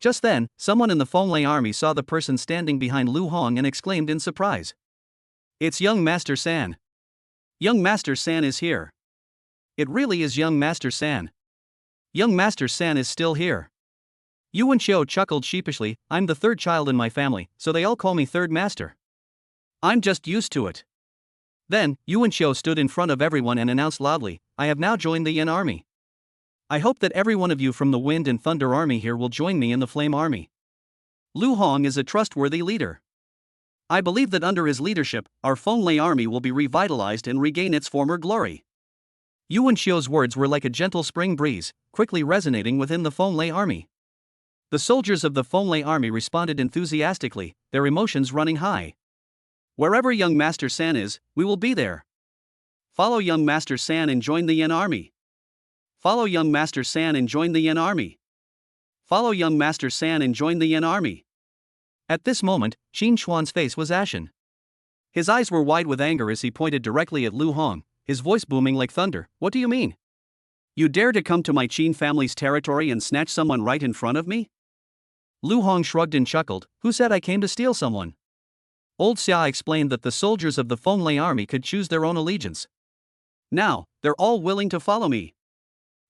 [SPEAKER 1] Just then, someone in the Fonglei army saw the person standing behind Lu Hong and exclaimed in surprise. It's young Master San. Young Master San is here. It really is young Master San. Young Master San is still here. Yuan Xiu chuckled sheepishly, I'm the third child in my family, so they all call me Third Master. I'm just used to it. Then, Yuan Xiu stood in front of everyone and announced loudly, I have now joined the Yin army. I hope that every one of you from the Wind and Thunder army here will join me in the Flame army. Lu Hong is a trustworthy leader. I believe that under his leadership, our Fonglei army will be revitalized and regain its former glory. Yuan Xiu's words were like a gentle spring breeze, quickly resonating within the Fonglei army. The soldiers of the Fonglei army responded enthusiastically, their emotions running high. Wherever young Master San is, we will be there. Follow young Master San and join the Yin army. Follow young Master San and join the Yin army. Follow young Master San and join the Yin army. At this moment, Qin Xuan's face was ashen. His eyes were wide with anger as he pointed directly at Lu Hong, his voice booming like thunder. What do you mean? You dare to come to my Qin family's territory and snatch someone right in front of me? Lu Hong shrugged and chuckled, who said I came to steal someone? Old Xia explained that the soldiers of the Fonglei army could choose their own allegiance. Now, they're all willing to follow me.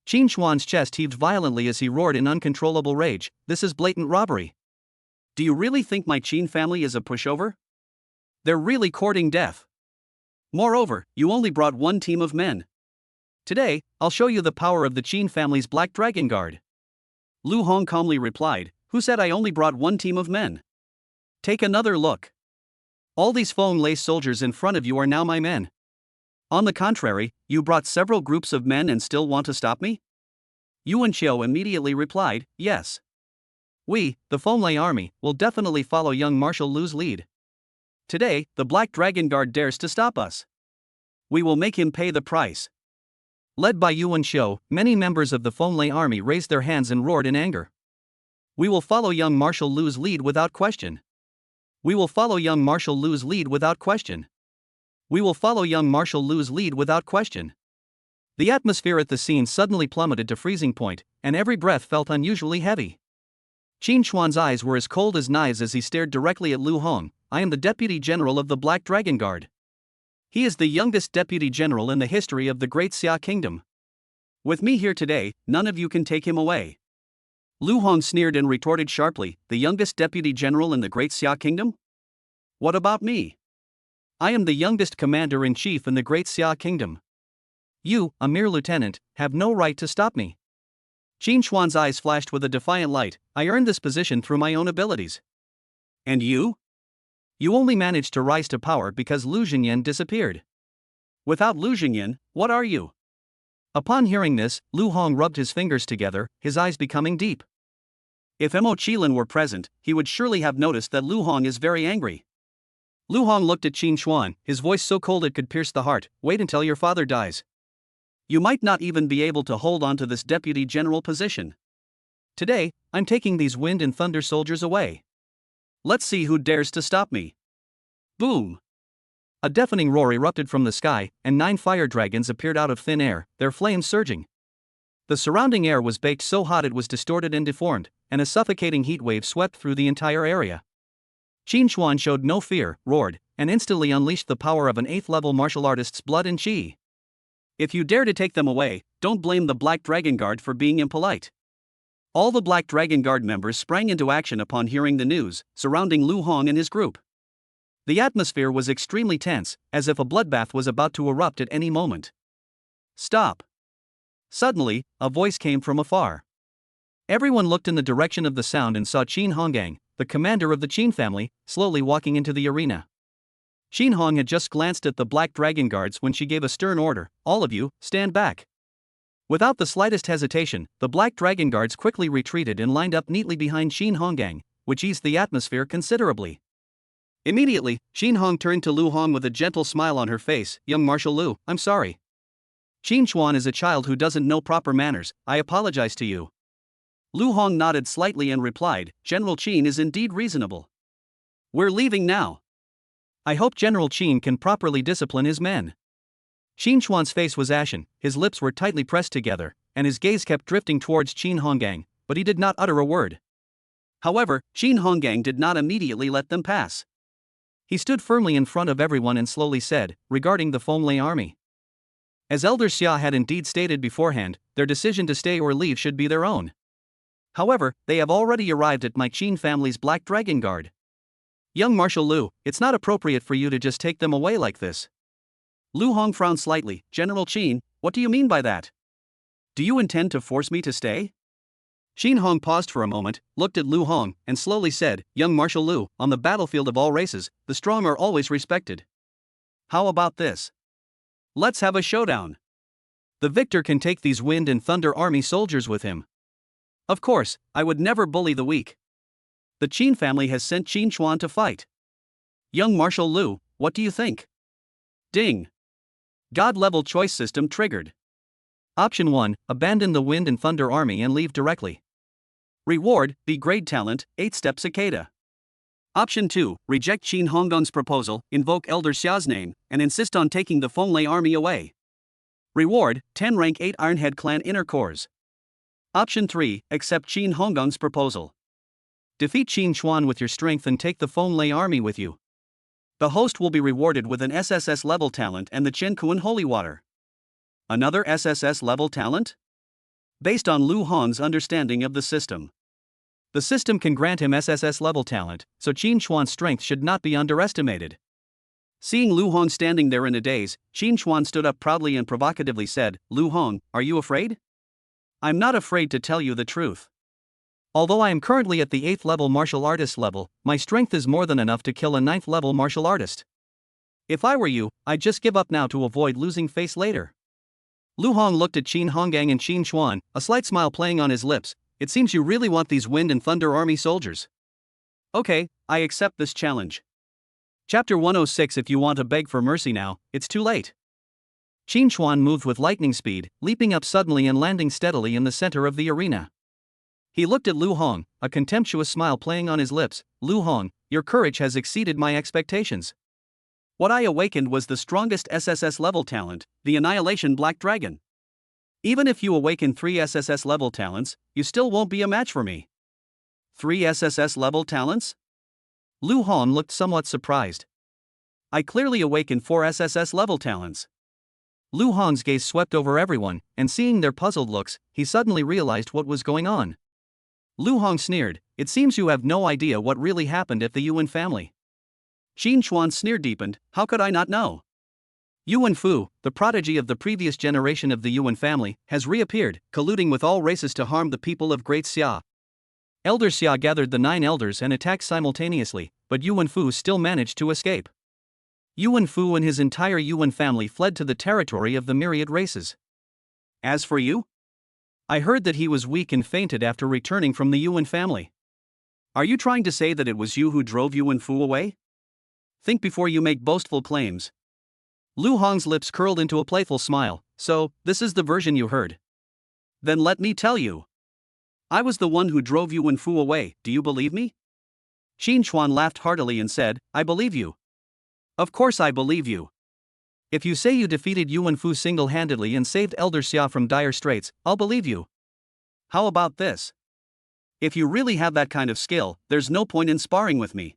[SPEAKER 1] Qin Xuan's chest heaved violently as he roared in uncontrollable rage, "This is blatant robbery. Do you really think my Qin family is a pushover? They're really courting death. Moreover, you only brought one team of men. Today, I'll show you the power of the Qin family's Black Dragon Guard." Lu Hong calmly replied, "Who said I only brought one team of men? Take another look. All these Fonglei soldiers in front of you are now my men. On the contrary, you brought several groups of men and still want to stop me?" Yuan Qiu immediately replied, "Yes. We, the Fonglei army, will definitely follow young Marshal Lu's lead. Today, the Black Dragon Guard dares to stop us. We will make him pay the price." Led by Yuan Qiu, many members of the Fonglei army raised their hands and roared in anger. "We will follow young Marshal Lu's lead without question. We will follow young Marshal Lu's lead without question. We will follow young Marshal Lu's lead without question." The atmosphere at the scene suddenly plummeted to freezing point, and every breath felt unusually heavy. Qin Xuan's eyes were as cold as knives as he stared directly at Lu Hong. "I am the Deputy General of the Black Dragon Guard. He is the youngest Deputy General in the history of the Great Xia Kingdom. With me here today, none of you can take him away." Lu Hong sneered and retorted sharply, "The youngest Deputy General in the Great Xia Kingdom? What about me? I am the youngest Commander-in-Chief in the Great Xia Kingdom. You, a mere lieutenant, have no right to stop me." Qin Xuan's eyes flashed with a defiant light. "I earned this position through my own abilities. And you? You only managed to rise to power because Lu Xingyan disappeared. Without Lu Xingyan, what are you?" Upon hearing this, Lu Hong rubbed his fingers together, his eyes becoming deep. If Mo Qilin were present, he would surely have noticed that Lu Hong is very angry. Lu Hong looked at Qin Xuan, his voice so cold it could pierce the heart. "Wait until your father dies. You might not even be able to hold on to this deputy general position. Today, I'm taking these wind and thunder soldiers away. Let's see who dares to stop me." Boom! A deafening roar erupted from the sky, and 9 fire dragons appeared out of thin air, their flames surging. The surrounding air was baked so hot it was distorted and deformed, and a suffocating heat wave swept through the entire area. Qin Xuan showed no fear, roared, and instantly unleashed the power of an 8th-level martial artist's blood and chi. "If you dare to take them away, don't blame the Black Dragon Guard for being impolite." All the Black Dragon Guard members sprang into action upon hearing the news, surrounding Lu Hong and his group. The atmosphere was extremely tense, as if a bloodbath was about to erupt at any moment. "Stop!" Suddenly, a voice came from afar. Everyone looked in the direction of the sound and saw Qin Hongang, the commander of the Qin family, slowly walking into the arena. Qin Hong had just glanced at the Black Dragon Guards when she gave a stern order, "All of you, stand back." Without the slightest hesitation, the Black Dragon Guards quickly retreated and lined up neatly behind Qin Hongang, which eased the atmosphere considerably. Immediately, Qin Hong turned to Lu Hong with a gentle smile on her face. "Young Marshal Lu, I'm sorry. Qin Xuan is a child who doesn't know proper manners. I apologize to you." Lu Hong nodded slightly and replied, "General Qin is indeed reasonable. We're leaving now. I hope General Qin can properly discipline his men." Qin Xuan's face was ashen, his lips were tightly pressed together, and his gaze kept drifting towards Qin Hongang, but he did not utter a word. However, Qin Hongang did not immediately let them pass. He stood firmly in front of everyone and slowly said, "Regarding the Fonglei army. As Elder Xia had indeed stated beforehand, their decision to stay or leave should be their own. However, they have already arrived at my Qin family's Black Dragon Guard. Young Marshal Lu, it's not appropriate for you to just take them away like this." Lu Hong frowned slightly. "General Qin, what do you mean by that? Do you intend to force me to stay?" Qin Hong paused for a moment, looked at Lu Hong, and slowly said, "Young Marshal Lu, on the battlefield of all races, the strong are always respected. How about this? Let's have a showdown. The victor can take these wind and thunder army soldiers with him. Of course, I would never bully the weak. The Qin family has sent Qin Xuan to fight. Young Marshal Lu, what do you think?" Ding! God-level choice system triggered. Option 1, abandon the Wind and Thunder Army and leave directly. Reward, be grade talent, 8-step cicada. Option 2, reject Qin Honggong's proposal, invoke Elder Xia's name, and insist on taking the Fonglei army away. Reward, 10 rank 8 Ironhead clan inner cores. Option 3, accept Qin Honggong's proposal. Defeat Qin Xuan with your strength and take the Fonglei army with you. The host will be rewarded with an SSS level talent and the Qin Kuan Holy Water. Another SSS level talent? Based on Lu Hong's understanding of the system, the system can grant him SSS level talent, so Qin Chuan's strength should not be underestimated. Seeing Lu Hong standing there in a daze, Qin Chuan stood up proudly and provocatively said, "Lu Hong, are you afraid?" "I'm not afraid, to tell you the truth. Although I am currently at the 8th level martial artist level, my strength is more than enough to kill a 9th level martial artist. If I were you, I'd just give up now to avoid losing face later." Lu Hong looked at Qin Hongang and Qin Chuan, a slight smile playing on his lips. "It seems you really want these Wind and Thunder Army soldiers. Okay, I accept this challenge. Chapter 106. If you want to beg for mercy now, it's too late." Qin Chuan moved with lightning speed, leaping up suddenly and landing steadily in the center of the arena. He looked at Lu Hong, a contemptuous smile playing on his lips. "Lu Hong, your courage has exceeded my expectations. What I awakened was the strongest SSS level talent, the Annihilation Black Dragon. Even if you awaken 3 SSS level talents, you still won't be a match for me." 3 SSS level talents? Lu Hong looked somewhat surprised. "I clearly awakened 4 SSS level talents." Lu Hong's gaze swept over everyone, and seeing their puzzled looks, he suddenly realized what was going on. Lu Hong sneered, "It seems you have no idea what really happened at the Yuan family." Qin Chuan's sneer deepened, "How could I not know? Yuan Fu, the prodigy of the previous generation of the Yuan family, has reappeared, colluding with all races to harm the people of Great Xia. Elder Xia gathered the 9 elders and attacked simultaneously, but Yuan Fu still managed to escape. Yuan Fu and his entire Yuan family fled to the territory of the myriad races. As for you? I heard that he was weak and fainted after returning from the Yuan family. Are you trying to say that it was you who drove Yuan Fu away? Think before you make boastful claims." Lu Hong's lips curled into a playful smile. "So, this is the version you heard? Then let me tell you. I was the one who drove Yuan Fu away, do you believe me?" Qin Chuan laughed heartily and said, "I believe you. Of course I believe you. If you say you defeated Yuan Fu single-handedly and saved Elder Xia from dire straits, I'll believe you. How about this? If you really have that kind of skill, there's no point in sparring with me.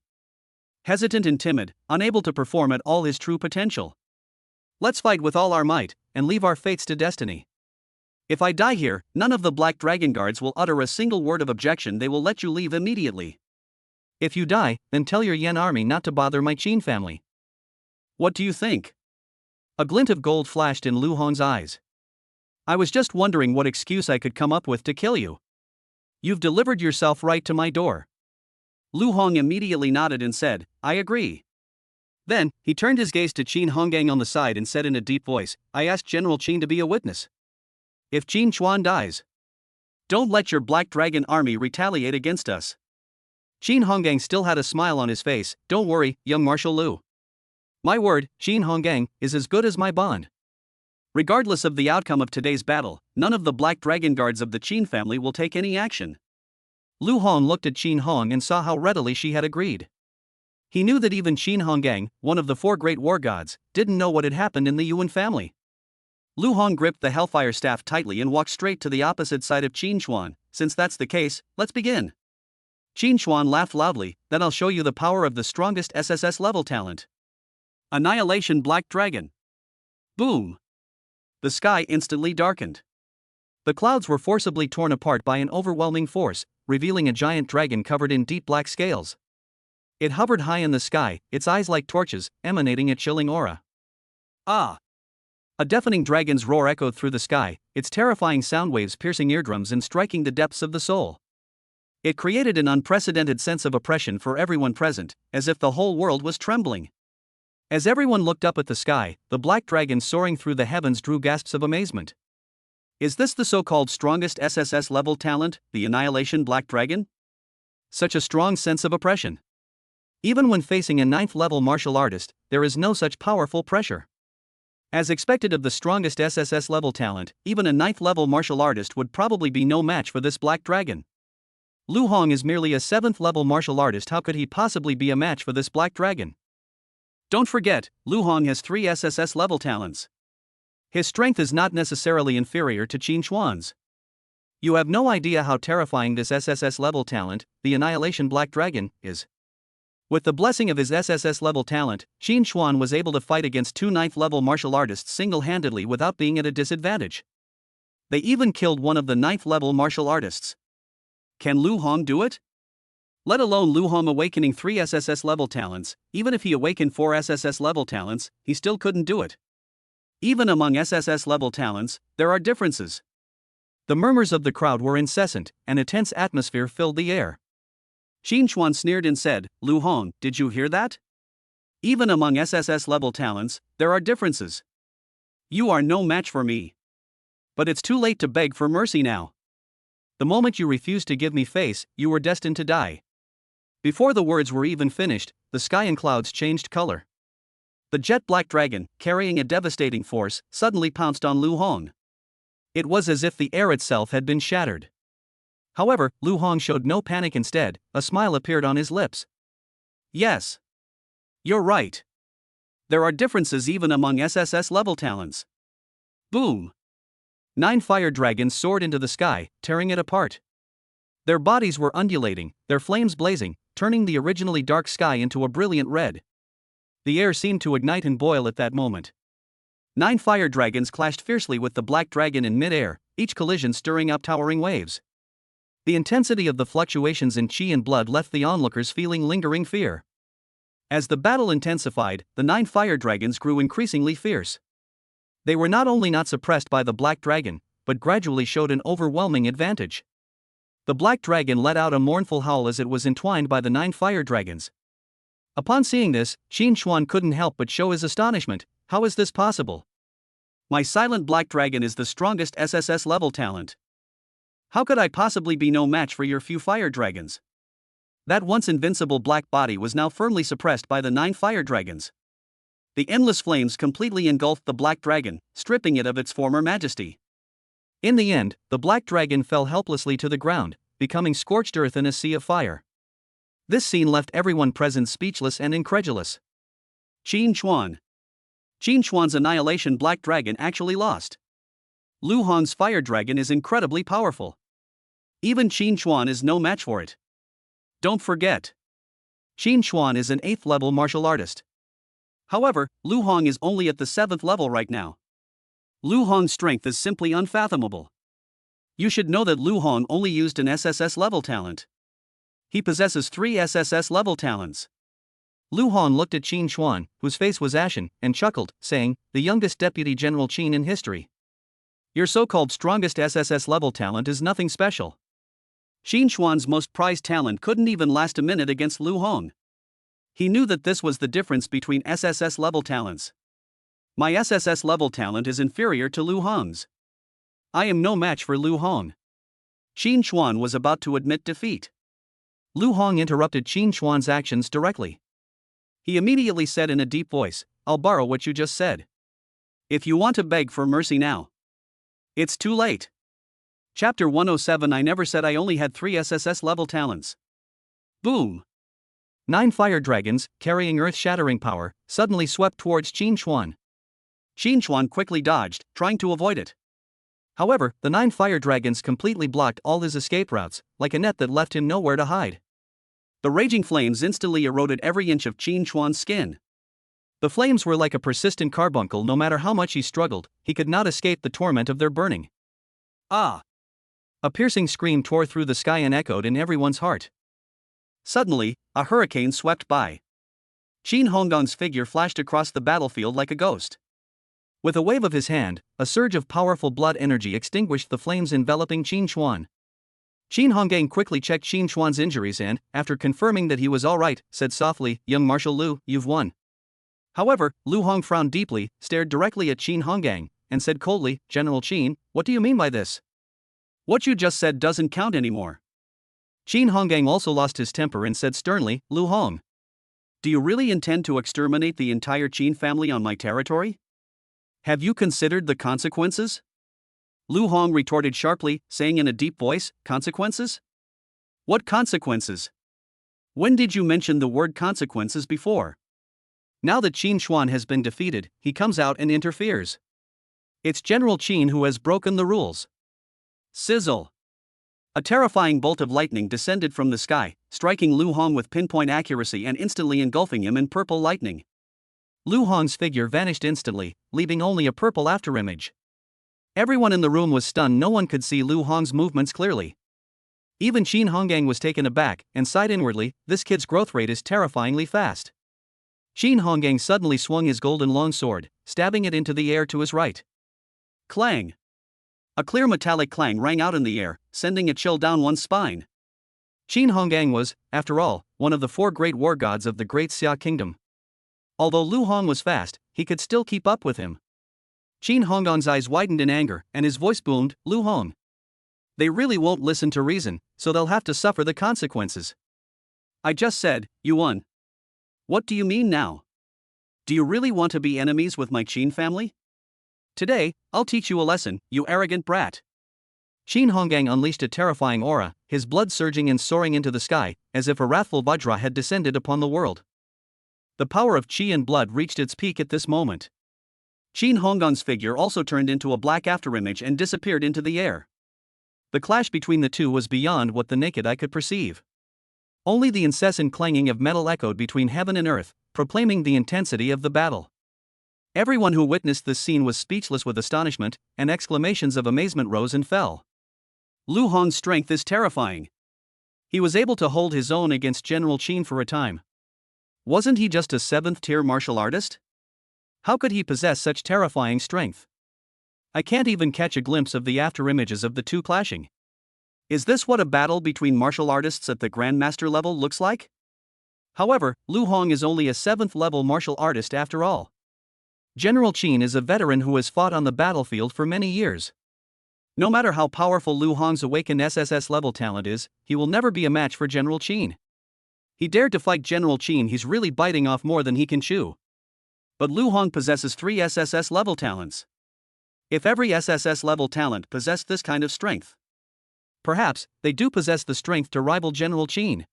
[SPEAKER 1] Hesitant and timid, unable to perform at all his true potential. Let's fight with all our might, and leave our fates to destiny. If I die here, none of the Black Dragon Guards will utter a single word of objection, they will let you leave immediately. If you die, then tell your Yan army not to bother my Qin family. What do you think?" A glint of gold flashed in Lu Hong's eyes. "I was just wondering what excuse I could come up with to kill you. You've delivered yourself right to my door." Lu Hong immediately nodded and said, "I agree." Then, he turned his gaze to Qin Hongang on the side and said in a deep voice, "I asked General Qin to be a witness. If Qin Chuan dies, don't let your Black Dragon army retaliate against us." Qin Hongang still had a smile on his face. "Don't worry, young Marshal Lu. My word, Qin Hongang, is as good as my bond. Regardless of the outcome of today's battle, none of the Black Dragon Guards of the Qin family will take any action." Lu Hong looked at Qin Hong and saw how readily she had agreed. He knew that even Qin Hongang, one of the 4 great war gods, didn't know what had happened in the Yuan family. Lu Hong gripped the Hellfire Staff tightly and walked straight to the opposite side of Qin Chuan. "Since that's the case, let's begin." Qin Chuan laughed loudly. "Then I'll show you the power of the strongest SSS level talent. Annihilation Black Dragon." Boom! The sky instantly darkened. The clouds were forcibly torn apart by an overwhelming force, revealing a giant dragon covered in deep black scales. It hovered high in the sky, its eyes like torches, emanating a chilling aura. Ah! A deafening dragon's roar echoed through the sky, its terrifying sound waves piercing eardrums and striking the depths of the soul. It created an unprecedented sense of oppression for everyone present, as if the whole world was trembling. As everyone looked up at the sky, the black dragon soaring through the heavens drew gasps of amazement. Is this the so-called strongest SSS level talent, the Annihilation Black Dragon? Such a strong sense of oppression. Even when facing a 9th level martial artist, there is no such powerful pressure. As expected of the strongest SSS level talent, even a 9th level martial artist would probably be no match for this black dragon. Lu Hong is merely a 7th level martial artist, how could he possibly be a match for this black dragon? Don't forget, Lu Hong has 3 SSS level talents. His strength is not necessarily inferior to Qin Chuan's. You have no idea how terrifying this SSS level talent, the Annihilation Black Dragon, is. With the blessing of his SSS level talent, Qin Xuan was able to fight against two 9th level martial artists single-handedly without being at a disadvantage. They even killed one of the 9th level martial artists. Can Lu Hong do it? Let alone Lu Hong awakening 3 SSS level talents, even if he awakened 4 SSS level talents, he still couldn't do it. Even among SSS level talents, there are differences. The murmurs of the crowd were incessant, and a tense atmosphere filled the air. Qin Xuan sneered and said, "Lu Hong, did you hear that? Even among SSS level talents, there are differences. You are no match for me. But it's too late to beg for mercy now. The moment you refused to give me face, you were destined to die." Before the words were even finished, the sky and clouds changed color. The jet black dragon, carrying a devastating force, suddenly pounced on Lu Hong. It was as if the air itself had been shattered. However, Lu Hong showed no panic. Instead, a smile appeared on his lips. "Yes. You're right. There are differences even among SSS level talents." Boom! 9 fire dragons soared into the sky, tearing it apart. Their bodies were undulating, their flames blazing, turning the originally dark sky into a brilliant red. The air seemed to ignite and boil at that moment. 9 fire dragons clashed fiercely with the black dragon in mid-air, each collision stirring up towering waves. The intensity of the fluctuations in chi and blood left the onlookers feeling lingering fear. As the battle intensified, the 9 fire dragons grew increasingly fierce. They were not only not suppressed by the black dragon, but gradually showed an overwhelming advantage. The black dragon let out a mournful howl as it was entwined by the 9 fire dragons. Upon seeing this, Qin Xuan couldn't help but show his astonishment. How is this possible? My silent black dragon is the strongest SSS level talent. How could I possibly be no match for your few fire dragons? That once invincible black body was now firmly suppressed by the 9 fire dragons. The endless flames completely engulfed the black dragon, stripping it of its former majesty. In the end, the black dragon fell helplessly to the ground, becoming scorched earth in a sea of fire. This scene left everyone present speechless and incredulous. Qin Xuan. Qin Xuan's annihilation black dragon actually lost. Lu Hong's fire dragon is incredibly powerful. Even Qin Xuan is no match for it. Don't forget, Qin Xuan is an 8th level martial artist. However, Lu Hong is only at the 7th level right now. Lu Hong's strength is simply unfathomable. You should know that Lu Hong only used an SSS level talent. He possesses 3 SSS level talents. Lu Hong looked at Qin Xuan, whose face was ashen, and chuckled, saying, "The youngest Deputy General Qin in history. Your so-called strongest SSS level talent is nothing special." Qin Xuan's most prized talent couldn't even last a minute against Lu Hong. He knew that this was the difference between SSS level talents. My SSS level talent is inferior to Lu Hong's. I am no match for Lu Hong. Qin Xuan was about to admit defeat. Lu Hong interrupted Qin Xuan's actions directly. He immediately said in a deep voice, "I'll borrow what you just said. If you want to beg for mercy now, it's too late." Chapter 107. I never said I only had 3 SSS level talents. Boom! 9 fire dragons, carrying earth-shattering power, suddenly swept towards Qin Xuan. Qin Xuan quickly dodged, trying to avoid it. However, the 9 fire dragons completely blocked all his escape routes, like a net that left him nowhere to hide. The raging flames instantly eroded every inch of Qin Xuan's skin. The flames were like a persistent carbuncle. No matter how much he struggled, he could not escape the torment of their burning. Ah! A piercing scream tore through the sky and echoed in everyone's heart. Suddenly, a hurricane swept by. Qin Honggong's figure flashed across the battlefield like a ghost. With a wave of his hand, a surge of powerful blood energy extinguished the flames enveloping Qin Xuan. Qin Honggong quickly checked Qin Xuan's injuries and, after confirming that he was all right, said softly, "Young Marshal Lu, you've won." However, Lu Hong frowned deeply, stared directly at Qin Honggong, and said coldly, "General Qin, what do you mean by this? What you just said doesn't count anymore." Qin Honggong also lost his temper and said sternly, "Lu Hong, do you really intend to exterminate the entire Qin family on my territory? Have you considered the consequences?" Lu Hong retorted sharply, saying in a deep voice, "Consequences? What consequences? When did you mention the word consequences before?" Now that Qin Xuan has been defeated, he comes out and interferes. It's General Qin who has broken the rules. Sizzle! A terrifying bolt of lightning descended from the sky, striking Lu Hong with pinpoint accuracy and instantly engulfing him in purple lightning. Lu Hong's figure vanished instantly, leaving only a purple afterimage. Everyone in the room was stunned. No one could see Lu Hong's movements clearly. Even Qin Hongang was taken aback and sighed inwardly, this kid's growth rate is terrifyingly fast. Qin Hongang suddenly swung his golden longsword, stabbing it into the air to his right. Clang! A clear metallic clang rang out in the air, sending a chill down one's spine. Qin Hongang was, after all, one of the 4 great war gods of the Great Xia Kingdom. Although Lu Hong was fast, he could still keep up with him. Qin Honggang's eyes widened in anger, and his voice boomed, Lu Hong. They really won't listen to reason, so they'll have to suffer the consequences. I just said, you won. What do you mean now? Do you really want to be enemies with my Qin family? Today, I'll teach you a lesson, you arrogant brat. Qin Hongang unleashed a terrifying aura, his blood surging and soaring into the sky, as if a wrathful Vajra had descended upon the world. The power of Qi and blood reached its peak at this moment. Qin Honggang's figure also turned into a black afterimage and disappeared into the air. The clash between the two was beyond what the naked eye could perceive. Only the incessant clanging of metal echoed between heaven and earth, proclaiming the intensity of the battle. Everyone who witnessed this scene was speechless with astonishment, and exclamations of amazement rose and fell. Lu Hong's strength is terrifying. He was able to hold his own against General Qin for a time. Wasn't he just a 7th-tier martial artist? How could he possess such terrifying strength? I can't even catch a glimpse of the afterimages of the two clashing. Is this what a battle between martial artists at the Grandmaster level looks like? However, Lu Hong is only a 7th-level martial artist after all. General Qin is a veteran who has fought on the battlefield for many years. No matter how powerful Lu Hong's awakened SSS-level talent is, he will never be a match for General Qin. He dared to fight General Qin, he's really biting off more than he can chew. But Lu Hong possesses 3 SSS-level talents. If every SSS-level talent possessed this kind of strength, perhaps they do possess the strength to rival General Qin.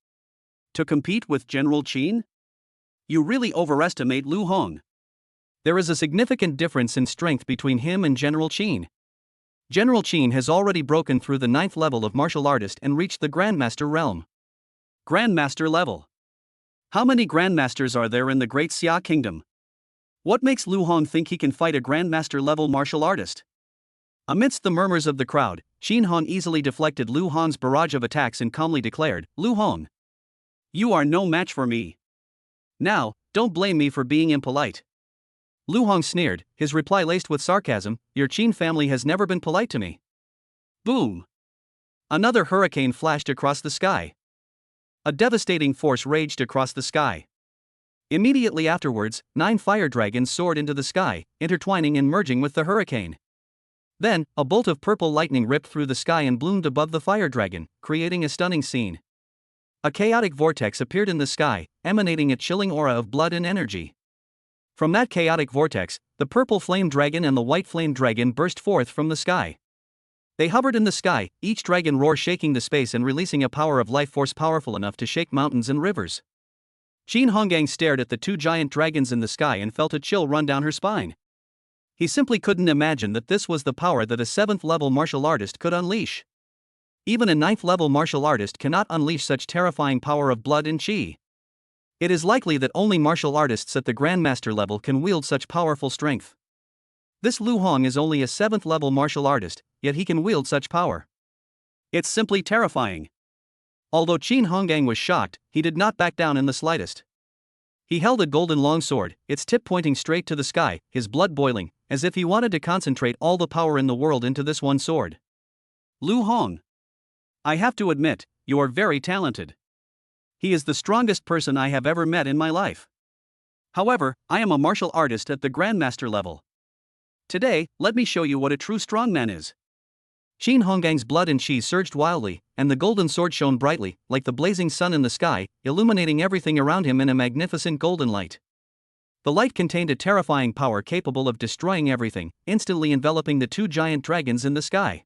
[SPEAKER 1] To compete with General Qin? You really overestimate Lu Hong. There is a significant difference in strength between him and General Qin. General Qin has already broken through the 9th level of martial artist and reached the Grandmaster realm. Grandmaster level. How many Grandmasters are there in the Great Xia Kingdom? What makes Lu Hong think he can fight a Grandmaster-level martial artist? Amidst the murmurs of the crowd, Qin Hong easily deflected Lu Hong's barrage of attacks and calmly declared, Lu Hong, you are no match for me. Now, don't blame me for being impolite. Lu Hong sneered, his reply laced with sarcasm, your Qin family has never been polite to me. Boom! Another hurricane flashed across the sky. A devastating force raged across the sky. Immediately afterwards, 9 fire dragons soared into the sky, intertwining and merging with the hurricane. Then, a bolt of purple lightning ripped through the sky and bloomed above the fire dragon, creating a stunning scene. A chaotic vortex appeared in the sky, emanating a chilling aura of blood and energy. From that chaotic vortex, the purple flame dragon and the white flame dragon burst forth from the sky. They hovered in the sky, each dragon roar shaking the space and releasing a power of life force powerful enough to shake mountains and rivers. Qin Hongang stared at the 2 giant dragons in the sky and felt a chill run down her spine. He simply couldn't imagine that this was the power that a 7th-level martial artist could unleash. Even a 9th-level martial artist cannot unleash such terrifying power of blood and qi. It is likely that only martial artists at the Grandmaster level can wield such powerful strength. This Lu Hong is only a 7th-level martial artist, yet he can wield such power. It's simply terrifying. Although Qin Hongang was shocked, he did not back down in the slightest. He held a golden longsword, its tip pointing straight to the sky, his blood boiling, as if he wanted to concentrate all the power in the world into this one sword. Lu Hong, I have to admit, you are very talented. He is the strongest person I have ever met in my life. However, I am a martial artist at the Grandmaster level. Today, let me show you what a true strongman is. Qin Honggang's blood and qi surged wildly, and the golden sword shone brightly, like the blazing sun in the sky, illuminating everything around him in a magnificent golden light. The light contained a terrifying power capable of destroying everything, instantly enveloping the 2 giant dragons in the sky.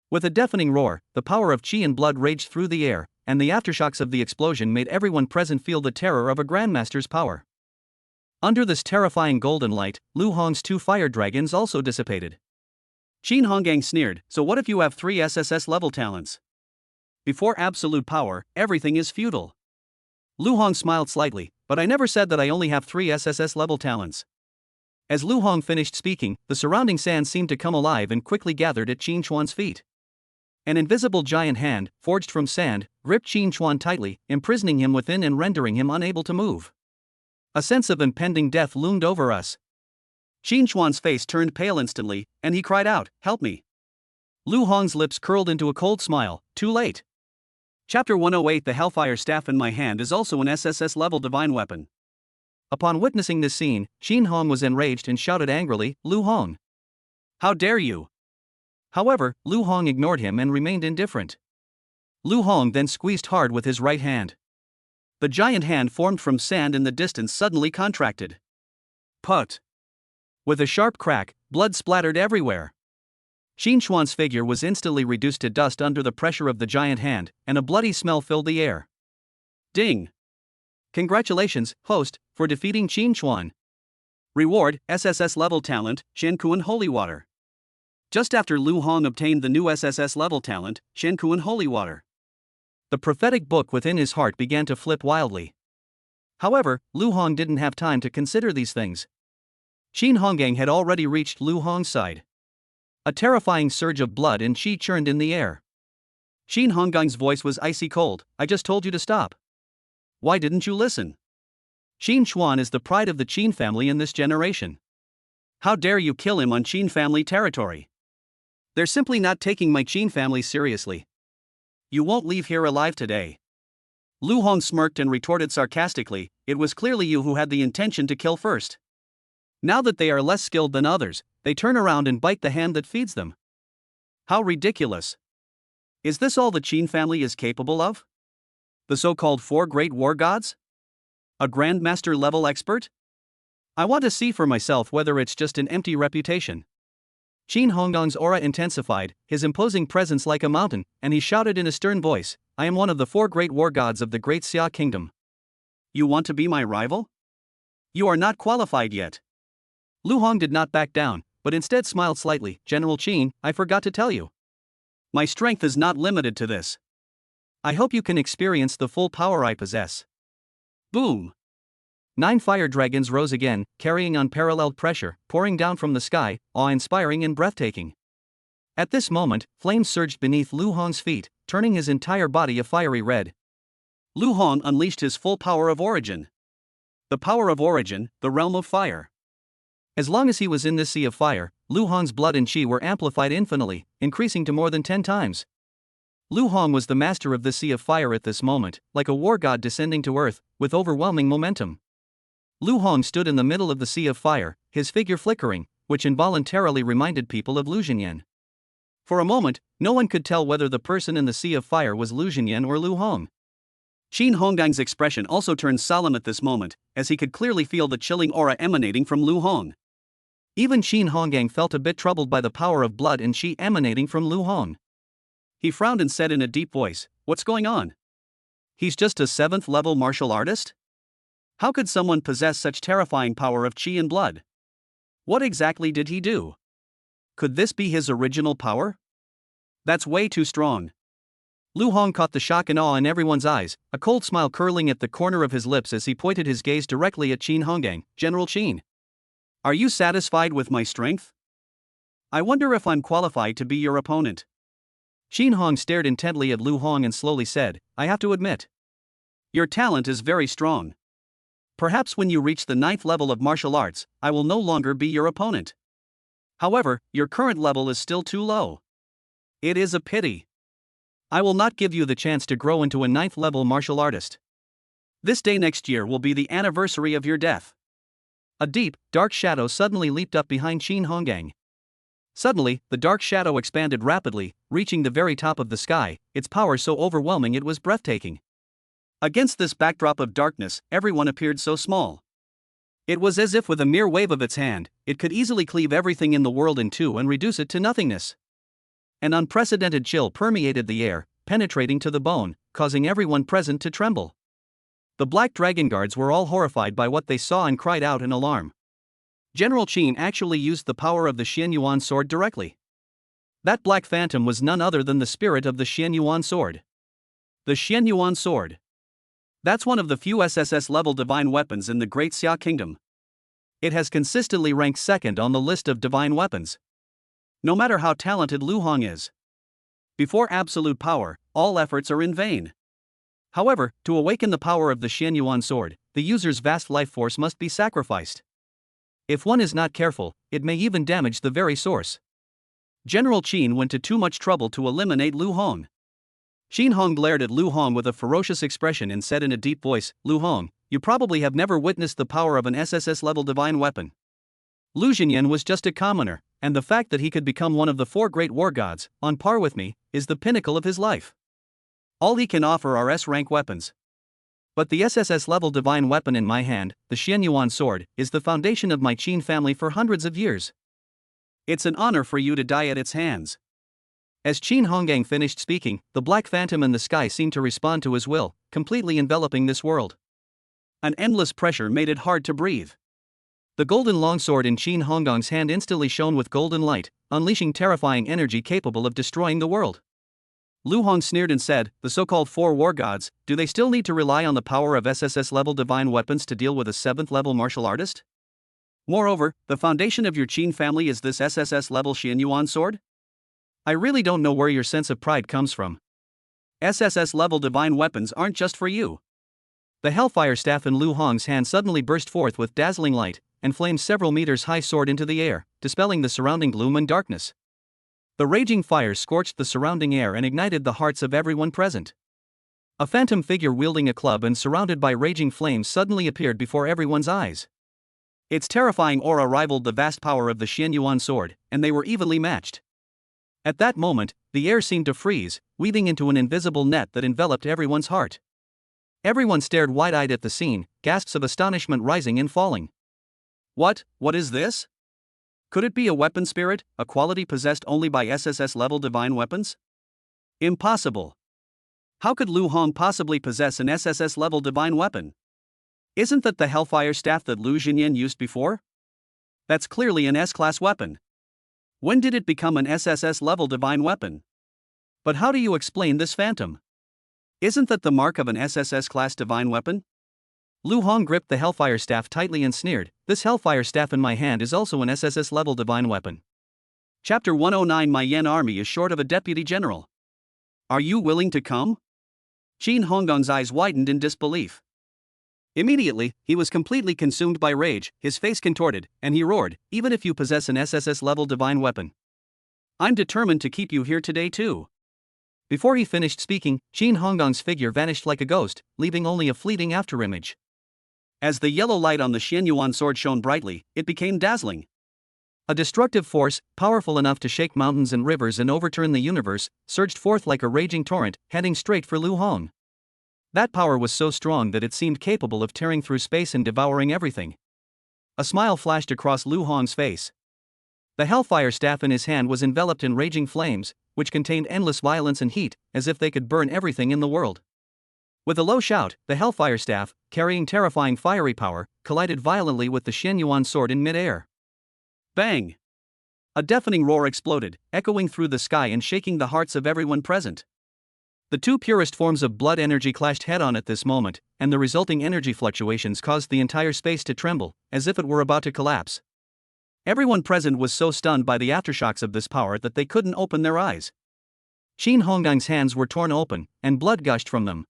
[SPEAKER 1] With a deafening roar, the power of qi and blood raged through the air, and the aftershocks of the explosion made everyone present feel the terror of a Grandmaster's power. Under this terrifying golden light, Lu Hong's 2 fire dragons also dissipated. Qin Hongang sneered, so what if you have 3 SSS level talents? Before absolute power, everything is futile. Lu Hong smiled slightly, but I never said that I only have 3 SSS level talents. As Lu Hong finished speaking, the surrounding sand seemed to come alive and quickly gathered at Qin Chuan's feet. An invisible giant hand, forged from sand, gripped Qin Chuan tightly, imprisoning him within and rendering him unable to move. A sense of impending death loomed over us. Qin Chuan's face turned pale instantly, and he cried out, "Help me!" Lu Hong's lips curled into a cold smile. Too late. Chapter 108. The Hellfire Staff in my hand is also an SSS level divine weapon. Upon witnessing this scene, Qin Hong was enraged and shouted angrily, "Lu Hong! How dare you!" However, Lu Hong ignored him and remained indifferent. Lu Hong then squeezed hard with his right hand. The giant hand formed from sand in the distance suddenly contracted. Put! With a sharp crack, blood splattered everywhere. Qin Chuan's figure was instantly reduced to dust under the pressure of the giant hand, and a bloody smell filled the air. Ding! Congratulations, host, for defeating Qin Chuan. Reward, SSS level talent, Shenkuan Holy Water. Just after Lu Hong obtained the new SSS level talent, Shenkuan Holy Water, the prophetic book within his heart began to flip wildly. However, Lu Hong didn't have time to consider these things. Qin Hongang had already reached Lu Hong's side. A terrifying surge of blood and qi churned in the air. Qin Honggang's voice was icy cold. "I just told you to stop. Why didn't you listen? Qin Chuan is the pride of the Qin family in this generation. How dare you kill him on Qin family territory? They're simply not taking my Qin family seriously. You won't leave here alive today." Lu Hong smirked and retorted sarcastically, "It was clearly you who had the intention to kill first. Now that they are less skilled than others, they turn around and bite the hand that feeds them. How ridiculous. Is this all the Qin family is capable of? The so-called 4 great war gods? A grandmaster level expert? I want to see for myself whether it's just an empty reputation." Qin Honggang's aura intensified, his imposing presence like a mountain, and he shouted in a stern voice, "I am one of the 4 great war gods of the Great Xia Kingdom. You want to be my rival? You are not qualified yet." Lu Hong did not back down, but instead smiled slightly. "General Qin, I forgot to tell you. My strength is not limited to this. I hope you can experience the full power I possess." Boom! 9 fire dragons rose again, carrying unparalleled pressure, pouring down from the sky, awe-inspiring and breathtaking. At this moment, flames surged beneath Lu Hong's feet, turning his entire body a fiery red. Lu Hong unleashed his full power of origin. The power of origin, the realm of fire. As long as he was in this sea of fire, Lu Hong's blood and qi were amplified infinitely, increasing to more than 10 times. Lu Hong was the master of the sea of fire at this moment, like a war god descending to earth, with overwhelming momentum. Lu Hong stood in the middle of the sea of fire, his figure flickering, which involuntarily reminded people of Lu Zhenyan. For a moment, no one could tell whether the person in the sea of fire was Lu Zhenyan or Lu Hong. Qin Honggang's expression also turned solemn at this moment, as he could clearly feel the chilling aura emanating from Lu Hong. Even Qin Honggang felt a bit troubled by the power of blood and qi emanating from Lu Hong. He frowned and said in a deep voice, "What's going on? He's just a 7th level martial artist? How could someone possess such terrifying power of qi and blood? What exactly did he do? Could this be his original power? That's way too strong." Lu Hong caught the shock and awe in everyone's eyes, a cold smile curling at the corner of his lips as he pointed his gaze directly at Qin Honggang. "General Qin, are you satisfied with my strength? I wonder if I'm qualified to be your opponent." Qin Hong stared intently at Lu Hong and slowly said, "I have to admit, your talent is very strong. Perhaps when you reach the 9th level of martial arts, I will no longer be your opponent. However, your current level is still too low. It is a pity. I will not give you the chance to grow into a 9th level martial artist. This day next year will be the anniversary of your death." A deep, dark shadow suddenly leaped up behind Qin Honggang. Suddenly, the dark shadow expanded rapidly, reaching the very top of the sky, its power so overwhelming it was breathtaking. Against this backdrop of darkness, everyone appeared so small. It was as if with a mere wave of its hand, it could easily cleave everything in the world in two and reduce it to nothingness. An unprecedented chill permeated the air, penetrating to the bone, causing everyone present to tremble. The black dragon guards were all horrified by what they saw and cried out in alarm. General Qin actually used the power of the Xianyuan sword directly. That black phantom was none other than the spirit of the Xianyuan sword. The Xianyuan Sword. That's one of the few SSS-level divine weapons in the Great Xia Kingdom. It has consistently ranked second on the list of divine weapons. No matter how talented Lu Hong is. Before absolute power, all efforts are in vain. However, to awaken the power of the Xianyuan Sword, the user's vast life force must be sacrificed. If one is not careful, it may even damage the very source. General Qin went to too much trouble to eliminate Lu Hong. Qin Hong glared at Lu Hong with a ferocious expression and said in a deep voice, "Lu Hong, you probably have never witnessed the power of an SSS-level divine weapon." Lu Xinyan was just a commoner, and the fact that he could become one of the 4 great war gods, on par with me, is the pinnacle of his life. All he can offer are S-rank weapons. But the SSS-level divine weapon in my hand, the Xianyuan Sword, is the foundation of my Qin family for hundreds of years. It's an honor for you to die at its hands. As Qin Hongang finished speaking, the black phantom in the sky seemed to respond to his will, completely enveloping this world. An endless pressure made it hard to breathe. The golden longsword in Qin Honggang's hand instantly shone with golden light, unleashing terrifying energy capable of destroying the world. Lu Hong sneered and said, "The so-called 4 war gods, do they still need to rely on the power of SSS-level divine weapons to deal with a 7th-level martial artist? Moreover, the foundation of your Qin family is this SSS-level Xianyuan Sword? I really don't know where your sense of pride comes from. SSS-level divine weapons aren't just for you." The Hellfire Staff in Lu Hong's hand suddenly burst forth with dazzling light, and flamed several meters high soared into the air, dispelling the surrounding gloom and darkness. The raging fires scorched the surrounding air and ignited the hearts of everyone present. A phantom figure wielding a club and surrounded by raging flames suddenly appeared before everyone's eyes. Its terrifying aura rivaled the vast power of the Xianyuan Sword, and they were evenly matched. At that moment, the air seemed to freeze, weaving into an invisible net that enveloped everyone's heart. Everyone stared wide-eyed at the scene, gasps of astonishment rising and falling. What is this? Could it be a weapon spirit, a quality possessed only by SSS-level divine weapons? Impossible. How could Lu Hong possibly possess an SSS-level divine weapon? Isn't that the Hellfire Staff that Lu Xinyan used before? That's clearly an S-class weapon. When did it become an SSS-level divine weapon? But how do you explain this phantom? Isn't that the mark of an SSS-class divine weapon? Lu Hong gripped the Hellfire Staff tightly and sneered, "This Hellfire Staff in my hand is also an SSS-level divine weapon." Chapter 109. My Yan army is short of a deputy general. Are you willing to come? Qin Honggang's eyes widened in disbelief. Immediately, he was completely consumed by rage, his face contorted, and he roared, "Even if you possess an SSS-level divine weapon, I'm determined to keep you here today too." Before he finished speaking, Qin Honggang's figure vanished like a ghost, leaving only a fleeting afterimage. As the yellow light on the Xianyuan Sword shone brightly, it became dazzling. A destructive force, powerful enough to shake mountains and rivers and overturn the universe, surged forth like a raging torrent, heading straight for Lu Hong. That power was so strong that it seemed capable of tearing through space and devouring everything. A smile flashed across Lu Hong's face. The Hellfire Staff in his hand was enveloped in raging flames, which contained endless violence and heat, as if they could burn everything in the world. With a low shout, the Hellfire Staff, carrying terrifying fiery power, collided violently with the Xianyuan Sword in mid-air. Bang! A deafening roar exploded, echoing through the sky and shaking the hearts of everyone present. The 2 purest forms of blood energy clashed head-on at this moment, and the resulting energy fluctuations caused the entire space to tremble, as if it were about to collapse. Everyone present was so stunned by the aftershocks of this power that they couldn't open their eyes. Qin Honggang's hands were torn open, and blood gushed from them.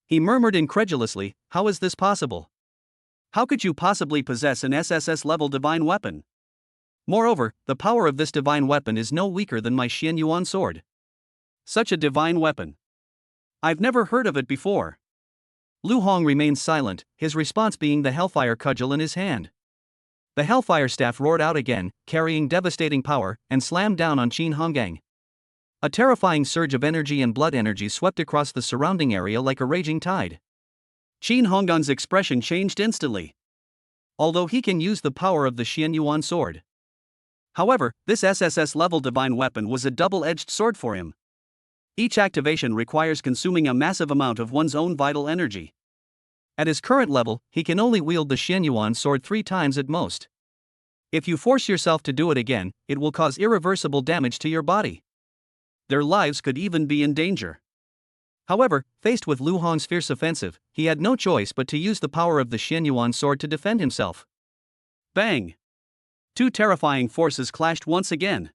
[SPEAKER 1] He murmured incredulously, "How is this possible? How could you possibly possess an SSS-level divine weapon? Moreover, the power of this divine weapon is no weaker than my Xianyuan Sword. Such a divine weapon. I've never heard of it before." Lu Hong remained silent, his response being the Hellfire Cudgel in his hand. The Hellfire Staff roared out again, carrying devastating power, and slammed down on Qin Honggang. A terrifying surge of energy and blood energy swept across the surrounding area like a raging tide. Qin Honggang's expression changed instantly. Although he can use the power of the Xianyuan Sword. However, this SSS-level divine weapon was a double-edged sword for him. Each activation requires consuming a massive amount of one's own vital energy. At his current level, he can only wield the Xianyuan Sword 3 times at most. If you force yourself to do it again, it will cause irreversible damage to your body. Their lives could even be in danger. However, faced with Lu Hong's fierce offensive, he had no choice but to use the power of the Xianyuan sword to defend himself. Bang! Two terrifying forces clashed once again.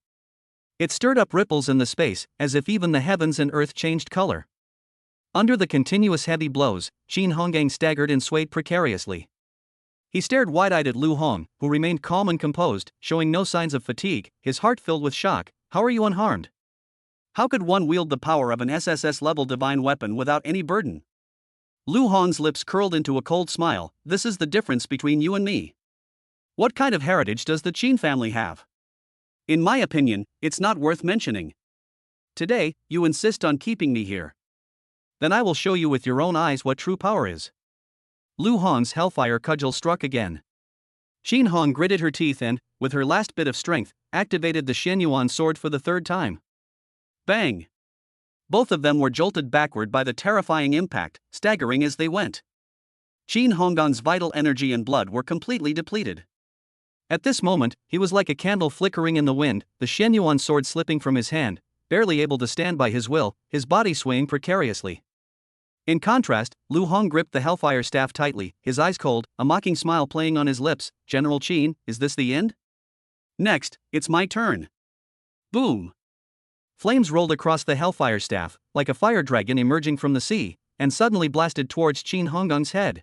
[SPEAKER 1] It stirred up ripples in the space, as if even the heavens and earth changed color. Under the continuous heavy blows, Qin Hongang staggered and swayed precariously. He stared wide-eyed at Lu Hong, who remained calm and composed, showing no signs of fatigue, his heart filled with shock. How are you unharmed? How could one wield the power of an SSS-level divine weapon without any burden? Lu Hong's lips curled into a cold smile. This is the difference between you and me. What kind of heritage does the Qin family have? In my opinion, it's not worth mentioning. Today, you insist on keeping me here. Then I will show you with your own eyes what true power is. Lu Hong's hellfire cudgel struck again. Qin Hong gritted her teeth and, with her last bit of strength, activated the Xianyuan sword for the third time. Bang! Both of them were jolted backward by the terrifying impact, staggering as they went. Qin Honggang's vital energy and blood were completely depleted. At this moment, he was like a candle flickering in the wind, the Xianyuan sword slipping from his hand, barely able to stand by his will, his body swaying precariously. In contrast, Lu Hong gripped the hellfire staff tightly, his eyes cold, a mocking smile playing on his lips. General Qin, is this the end? Next, it's my turn. Boom! Flames rolled across the hellfire staff, like a fire dragon emerging from the sea, and suddenly blasted towards Qin Honggang's head.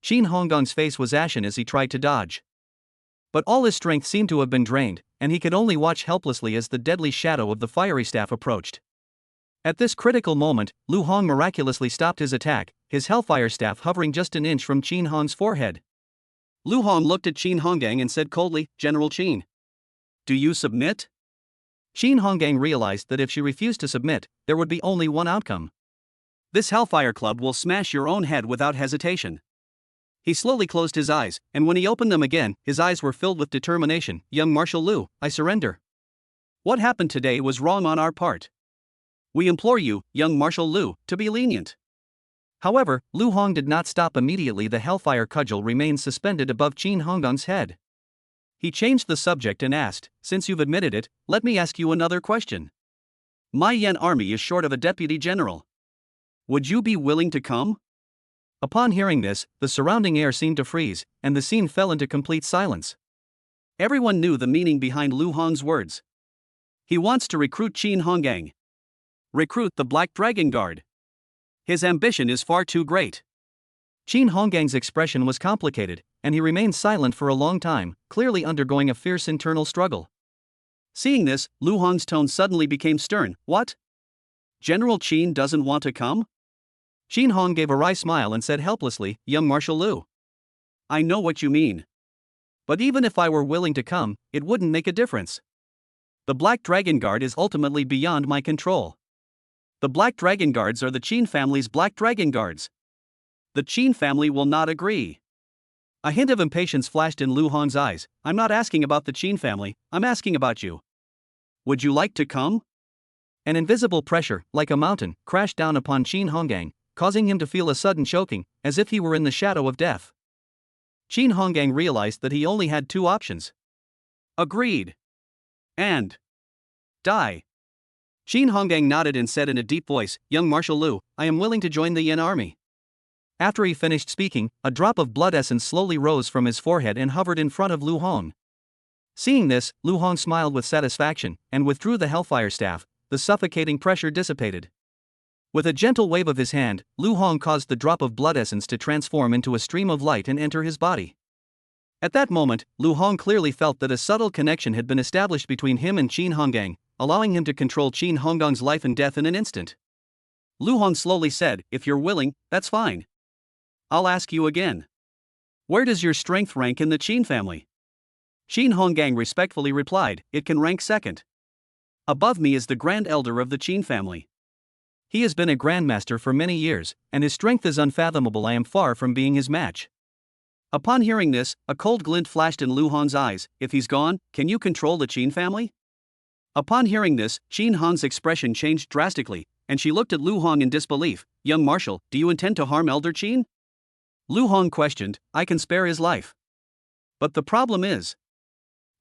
[SPEAKER 1] Qin Honggang's face was ashen as he tried to dodge. But all his strength seemed to have been drained, and he could only watch helplessly as the deadly shadow of the fiery staff approached. At this critical moment, Lu Hong miraculously stopped his attack, his hellfire staff hovering just an inch from Qin Hong's forehead. Lu Hong looked at Qin Honggang and said coldly, General Qin, do you submit? Qin Honggang realized that if she refused to submit, there would be only one outcome. This hellfire club will smash your own head without hesitation. He slowly closed his eyes, and when he opened them again, his eyes were filled with determination. Young Marshal Lu, I surrender. What happened today was wrong on our part. We implore you, young Marshal Lu, to be lenient. However, Lu Hong did not stop immediately. The hellfire cudgel remained suspended above Qin Honggang's head. He changed the subject and asked, since you've admitted it, let me ask you another question. My Yan army is short of a deputy general. Would you be willing to come? Upon hearing this, the surrounding air seemed to freeze, and the scene fell into complete silence. Everyone knew the meaning behind Lu Hong's words. He wants to recruit Qin Honggang. Recruit the Black Dragon Guard. His ambition is far too great. Qin Honggang's expression was complicated, and he remained silent for a long time, clearly undergoing a fierce internal struggle. Seeing this, Lu Hong's tone suddenly became stern. What? General Qin doesn't want to come? Qin Hong gave a wry smile and said helplessly, Young Marshal Lu, I know what you mean. But even if I were willing to come, it wouldn't make a difference. The Black Dragon Guard is ultimately beyond my control. The Black Dragon Guards are the Qin family's Black Dragon Guards. The Qin family will not agree. A hint of impatience flashed in Lu Hong's eyes. I'm not asking about the Qin family, I'm asking about you. Would you like to come? An invisible pressure, like a mountain, crashed down upon Qin Honggang, causing him to feel a sudden choking, as if he were in the shadow of death. Qin Honggang realized that he only had two options. Agreed. And die. Qin Honggang nodded and said in a deep voice, Young Marshal Lu, I am willing to join the Yan army. After he finished speaking, a drop of blood essence slowly rose from his forehead and hovered in front of Lu Hong. Seeing this, Lu Hong smiled with satisfaction, and withdrew the hellfire staff. The suffocating pressure dissipated. With a gentle wave of his hand, Lu Hong caused the drop of blood essence to transform into a stream of light and enter his body. At that moment, Lu Hong clearly felt that a subtle connection had been established between him and Qin Honggang, allowing him to control Qin Honggang's life and death in an instant. Lu Hong slowly said, If you're willing, that's fine. I'll ask you again. Where does your strength rank in the Qin family? Qin Honggang respectfully replied, It can rank second. Above me is the Grand Elder of the Qin family. He has been a grandmaster for many years, and his strength is unfathomable. I am far from being his match. Upon hearing this, a cold glint flashed in Lu Hong's eyes. If he's gone, can you control the Qin family? Upon hearing this, Qin Hong's expression changed drastically, and she looked at Lu Hong in disbelief. Young Marshal, do you intend to harm Elder Qin? Lu Hong questioned, I can spare his life. But the problem is,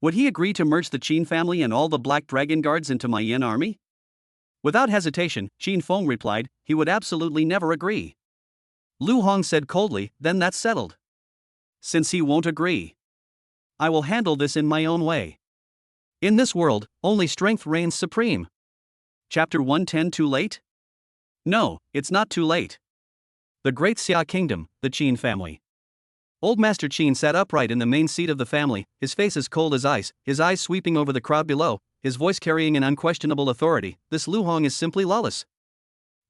[SPEAKER 1] would he agree to merge the Qin family and all the Black Dragon Guards into my Yan army? Without hesitation, Qin Feng replied, he would absolutely never agree. Lu Hong said coldly, then that's settled. Since he won't agree, I will handle this in my own way. In this world, only strength reigns supreme. Chapter 110. Too late? No, it's not too late. The Great Xia Kingdom, the Qin family. Old Master Qin sat upright in the main seat of the family, his face as cold as ice, his eyes sweeping over the crowd below, his voice carrying an unquestionable authority. This Lu Hong is simply lawless.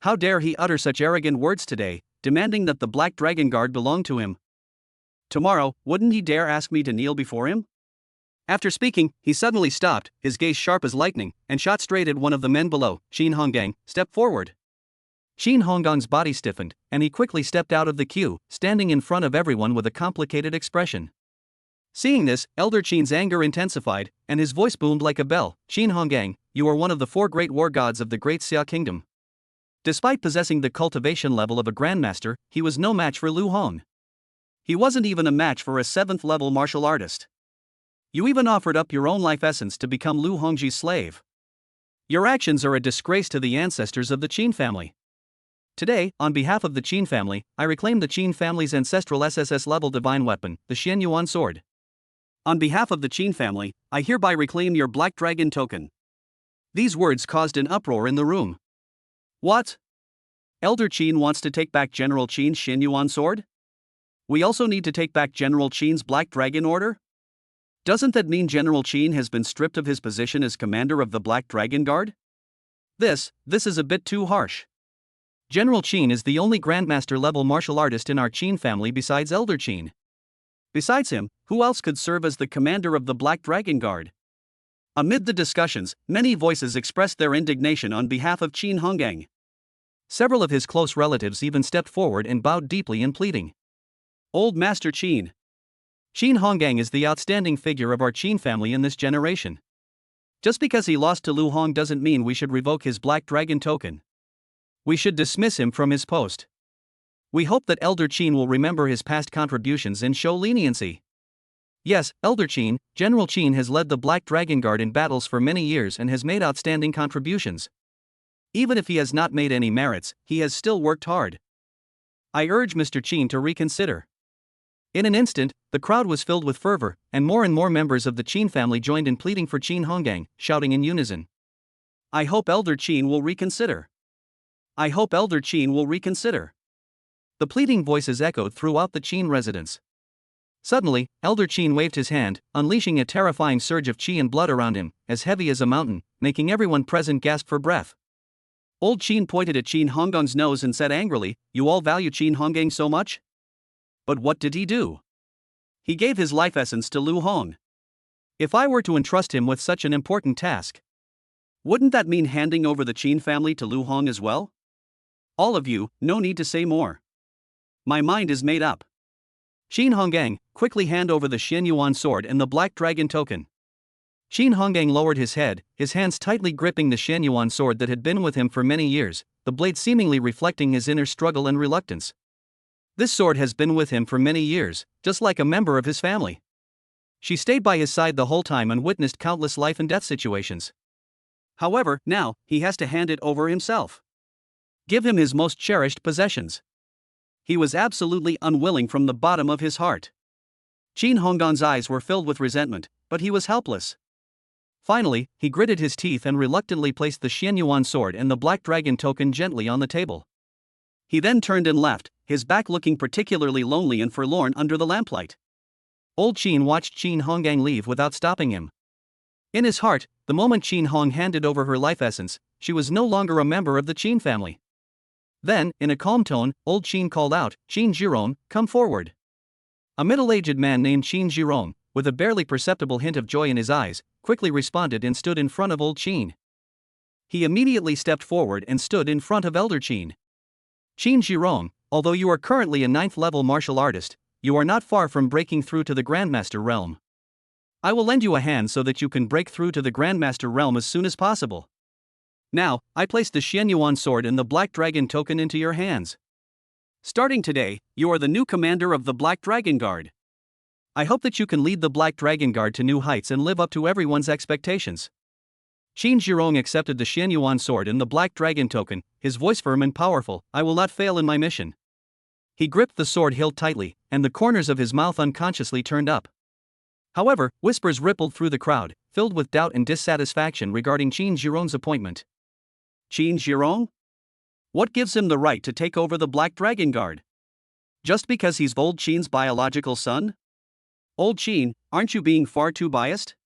[SPEAKER 1] How dare he utter such arrogant words today, demanding that the Black Dragon Guard belong to him? Tomorrow, wouldn't he dare ask me to kneel before him? After speaking, he suddenly stopped, his gaze sharp as lightning, and shot straight at one of the men below. Qin Honggang, step forward. Qin Honggang's body stiffened, and he quickly stepped out of the queue, standing in front of everyone with a complicated expression. Seeing this, Elder Qin's anger intensified, and his voice boomed like a bell. Qin Honggang, you are one of the 4 great war gods of the Great Xia Kingdom. Despite possessing the cultivation level of a grandmaster, he was no match for Lu Hong. He wasn't even a match for a 7th-level martial artist. You even offered up your own life essence to become Lu Hongji's slave. Your actions are a disgrace to the ancestors of the Qin family. Today, on behalf of the Qin family, I reclaim the Qin family's ancestral SSS-level divine weapon, the Xian Yuan sword. On behalf of the Qin family, I hereby reclaim your Black Dragon token. These words caused an uproar in the room. What? Elder Qin wants to take back General Qin's Xian Yuan sword? We also need to take back General Qin's Black Dragon order? Doesn't that mean General Qin has been stripped of his position as commander of the Black Dragon Guard? This is a bit too harsh. General Qin is the only Grandmaster-level martial artist in our Qin family besides Elder Qin. Besides him, who else could serve as the commander of the Black Dragon Guard? Amid the discussions, many voices expressed their indignation on behalf of Qin Honggang. Several of his close relatives even stepped forward and bowed deeply in pleading. Old Master Qin. Qin Honggang is the outstanding figure of our Qin family in this generation. Just because he lost to Lu Hong doesn't mean we should revoke his Black Dragon token. We should dismiss him from his post. We hope that Elder Qin will remember his past contributions and show leniency. Yes, Elder Qin, General Qin has led the Black Dragon Guard in battles for many years and has made outstanding contributions. Even if he has not made any merits, he has still worked hard. I urge Mr. Qin to reconsider. In an instant, the crowd was filled with fervor, and more members of the Qin family joined in pleading for Qin Honggang, shouting in unison. I hope Elder Qin will reconsider. I hope Elder Qin will reconsider. The pleading voices echoed throughout the Qin residence. Suddenly, Elder Qin waved his hand, unleashing a terrifying surge of qi and blood around him, as heavy as a mountain, making everyone present gasp for breath. Old Qin pointed at Qin Honggang's nose and said angrily, "You all value Qin Honggang so much? But what did he do? He gave his life essence to Lu Hong. If I were to entrust him with such an important task, wouldn't that mean handing over the Qin family to Lu Hong as well? All of you, no need to say more. My mind is made up. Qin Honggang, quickly hand over the Xian Yuan sword and the Black Dragon token." Qin Honggang lowered his head, his hands tightly gripping the Xian Yuan sword that had been with him for many years, the blade seemingly reflecting his inner struggle and reluctance. This sword has been with him for many years, just like a member of his family. She stayed by his side the whole time and witnessed countless life and death situations. However, now, he has to hand it over himself. Give him his most cherished possessions. He was absolutely unwilling from the bottom of his heart. Qin Honggang's eyes were filled with resentment, but he was helpless. Finally, he gritted his teeth and reluctantly placed the Xian Yuan sword and the Black Dragon token gently on the table. He then turned and left, his back looking particularly lonely and forlorn under the lamplight. Old Qin watched Qin Honggang leave without stopping him. In his heart, the moment Qin Hong handed over her life essence, she was no longer a member of the Qin family. Then, in a calm tone, old Qin called out, "Qin Zhirong, come forward." A middle-aged man named Qin Zhirong, with a barely perceptible hint of joy in his eyes, quickly responded and stood in front of old Qin. He immediately stepped forward and stood in front of Elder Qin. "Qin Zhirong, although you are currently a 9th-level martial artist, you are not far from breaking through to the Grandmaster realm. I will lend you a hand so that you can break through to the Grandmaster realm as soon as possible. Now, I place the Xian Yuan sword and the Black Dragon token into your hands. Starting today, you are the new commander of the Black Dragon Guard. I hope that you can lead the Black Dragon Guard to new heights and live up to everyone's expectations." Qin Zhirong accepted the Xian Yuan sword and the Black Dragon token, his voice firm and powerful. I will not fail in my mission. He gripped the sword hilt tightly, and the corners of his mouth unconsciously turned up. However, whispers rippled through the crowd, filled with doubt and dissatisfaction regarding Qin Zhirong's appointment. Qin Zhirong? What gives him the right to take over the Black Dragon Guard? Just because he's old Qin's biological son? Old Qin, aren't you being far too biased?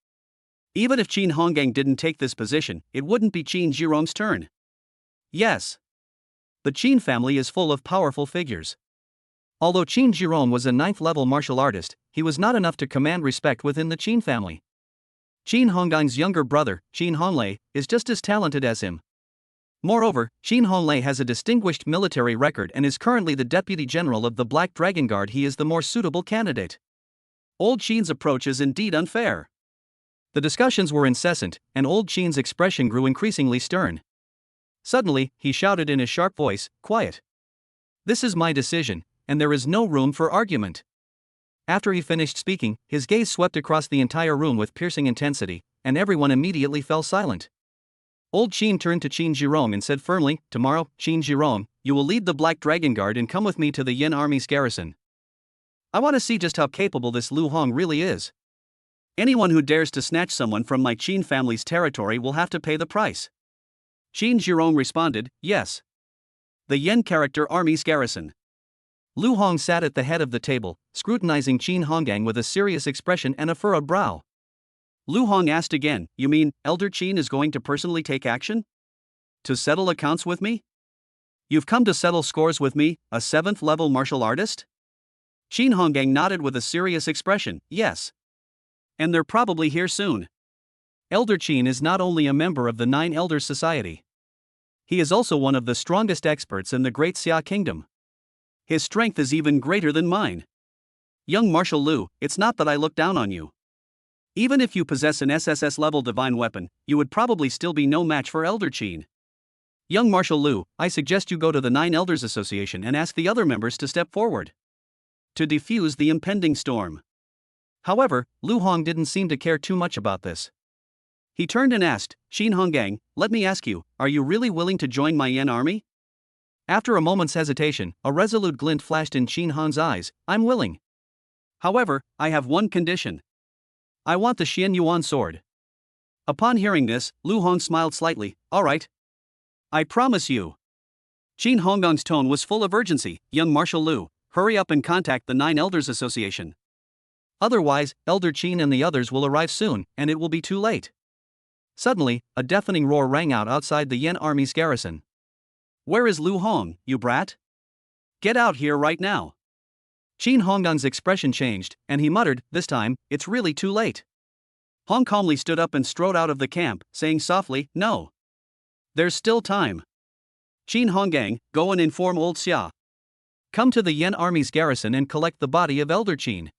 [SPEAKER 1] Even if Qin Hongang didn't take this position, it wouldn't be Qin Zhirong's turn. Yes. The Qin family is full of powerful figures. Although Qin Zhirong was a 9th-level martial artist, he was not enough to command respect within the Qin family. Qin Honggang's younger brother, Qin Honglei, is just as talented as him. Moreover, Qin Honglei has a distinguished military record and is currently the deputy general of the Black Dragon Guard. He is the more suitable candidate. Old Qin's approach is indeed unfair. The discussions were incessant, and Old Qin's expression grew increasingly stern. Suddenly, he shouted in a sharp voice, "Quiet. This is my decision, and there is no room for argument." After he finished speaking, his gaze swept across the entire room with piercing intensity, and everyone immediately fell silent. Old Qin turned to Qin Zhirong and said firmly, "Tomorrow, Qin Zhirong, you will lead the Black Dragon Guard and come with me to the Yin Army's garrison. I want to see just how capable this Lu Hong really is. Anyone who dares to snatch someone from my Qin family's territory will have to pay the price." Qin Zhirong responded, "Yes. The Yin character army's garrison." Lu Hong sat at the head of the table, scrutinizing Qin Hongang with a serious expression and a furrowed brow. Lu Hong asked again, "You mean, Elder Qin is going to personally take action? To settle accounts with me? You've come to settle scores with me, a 7th-level martial artist?" Qin Hongang nodded with a serious expression, "Yes. And they're probably here soon." Elder Qin is not only a member of the 9 Elders Society. He is also one of the strongest experts in the Great Xia Kingdom. His strength is even greater than mine. Young Marshal Lu, it's not that I look down on you. Even if you possess an SSS-level divine weapon, you would probably still be no match for Elder Qin. Young Marshal Lu, I suggest you go to the 9 Elders Association and ask the other members to step forward to defuse the impending storm. However, Lu Hong didn't seem to care too much about this. He turned and asked, "Qin Hongang, let me ask you, are you really willing to join my Yin army?" After a moment's hesitation, a resolute glint flashed in Qin Hong's eyes, "I'm willing. However, I have one condition. I want the Xian Yuan sword." Upon hearing this, Lu Hong smiled slightly, "All right. I promise you." Qin Honggang's tone was full of urgency. "Young Marshal Lu, hurry up and contact the 9 Elders Association. Otherwise, Elder Qin and the others will arrive soon, and it will be too late." Suddenly, a deafening roar rang out outside the Yin army's garrison. "Where is Lu Hong, you brat? Get out here right now." Qin Honggang's expression changed, and he muttered, "This time, it's really too late." Hong calmly stood up and strode out of the camp, saying softly, "No. There's still time. Qin Hongang, go and inform Old Xia. Come to the Yin army's garrison and collect the body of Elder Qin."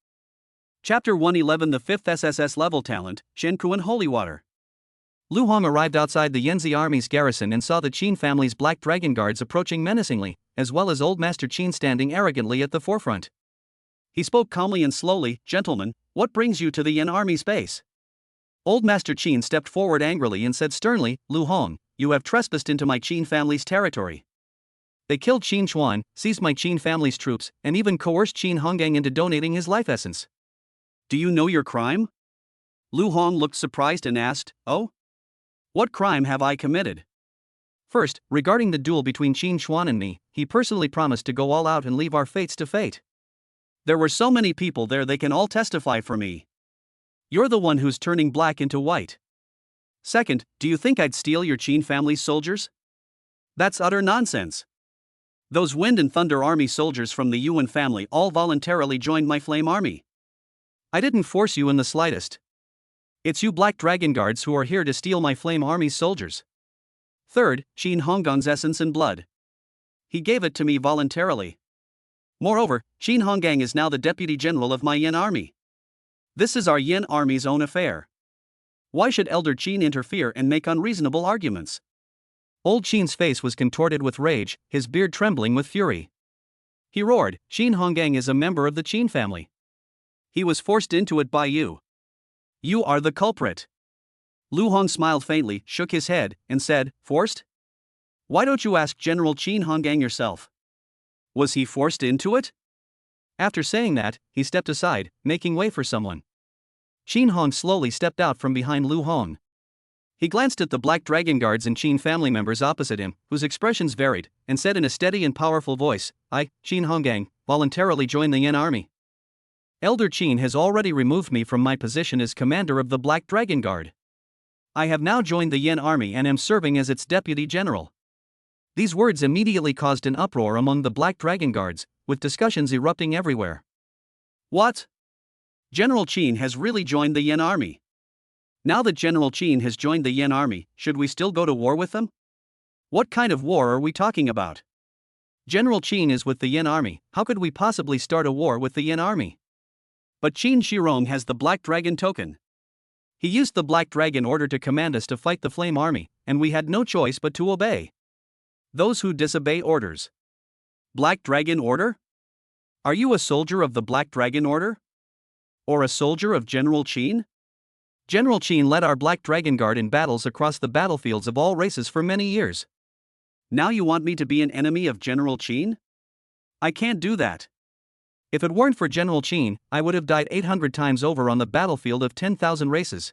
[SPEAKER 1] Chapter 111. The 5th SSS level talent, Shenkuan Holy Water. Lu Hong arrived outside the Yanzi army's garrison and saw the Qin family's Black Dragon Guards approaching menacingly, as well as Old Master Qin standing arrogantly at the forefront. He spoke calmly and slowly, "Gentlemen, what brings you to the Yin army's base?" Old Master Qin stepped forward angrily and said sternly, "Lu Hong, you have trespassed into my Qin family's territory. They killed Qin Chuan, seized my Qin family's troops, and even coerced Qin Hongang into donating his life essence. Do you know your crime?" Lu Hong looked surprised and asked, "Oh? What crime have I committed?" First, regarding the duel between Qin Chuan and me, he personally promised to go all out and leave our fates to fate. There were so many people there, they can all testify for me. You're the one who's turning black into white. Second, do you think I'd steal your Qin family's soldiers? That's utter nonsense. Those Wind and Thunder Army soldiers from the Yuan family all voluntarily joined my Flame Army. I didn't force you in the slightest. It's you Black Dragon Guards who are here to steal my Flame Army's soldiers. Third, Qin Honggang's essence and blood. He gave it to me voluntarily. Moreover, Qin Hongang is now the deputy general of my Yin army. This is our Yin army's own affair. Why should Elder Qin interfere and make unreasonable arguments?" Old Qin's face was contorted with rage, his beard trembling with fury. He roared, "Qin Hongang is a member of the Qin family. He was forced into it by you. You are the culprit. Lu Hong smiled faintly, shook his head, and said, "Forced? Why don't you ask General Qin Hongang yourself? Was he forced into it?" After saying that, he stepped aside, making way for someone. Qin Hong slowly stepped out from behind Lu Hong. He glanced at the Black Dragon Guards and Qin family members opposite him, whose expressions varied, and said in a steady and powerful voice, "I, Qin Hongang, voluntarily join the Yin army. Elder Qin has already removed me from my position as commander of the Black Dragon Guard. I have now joined the Yin army and am serving as its deputy general." These words immediately caused an uproar among the Black Dragon Guards, with discussions erupting everywhere. What? General Qin has really joined the Yin army? Now that General Qin has joined the Yin army, should we still go to war with them? What kind of war are we talking about? General Qin is with the Yin army, how could we possibly start a war with the Yin army? But Qin Shirong has the Black Dragon token. He used the Black Dragon order to command us to fight the Flame army, and we had no choice but to obey. Those who disobey orders. Black Dragon order? Are you a soldier of the Black Dragon order? Or a soldier of General Qin? General Qin led our Black Dragon Guard in battles across the battlefields of all races for many years. Now you want me to be an enemy of General Qin? I can't do that. If it weren't for General Qin, I would have died 800 times over on the battlefield of 10,000 races.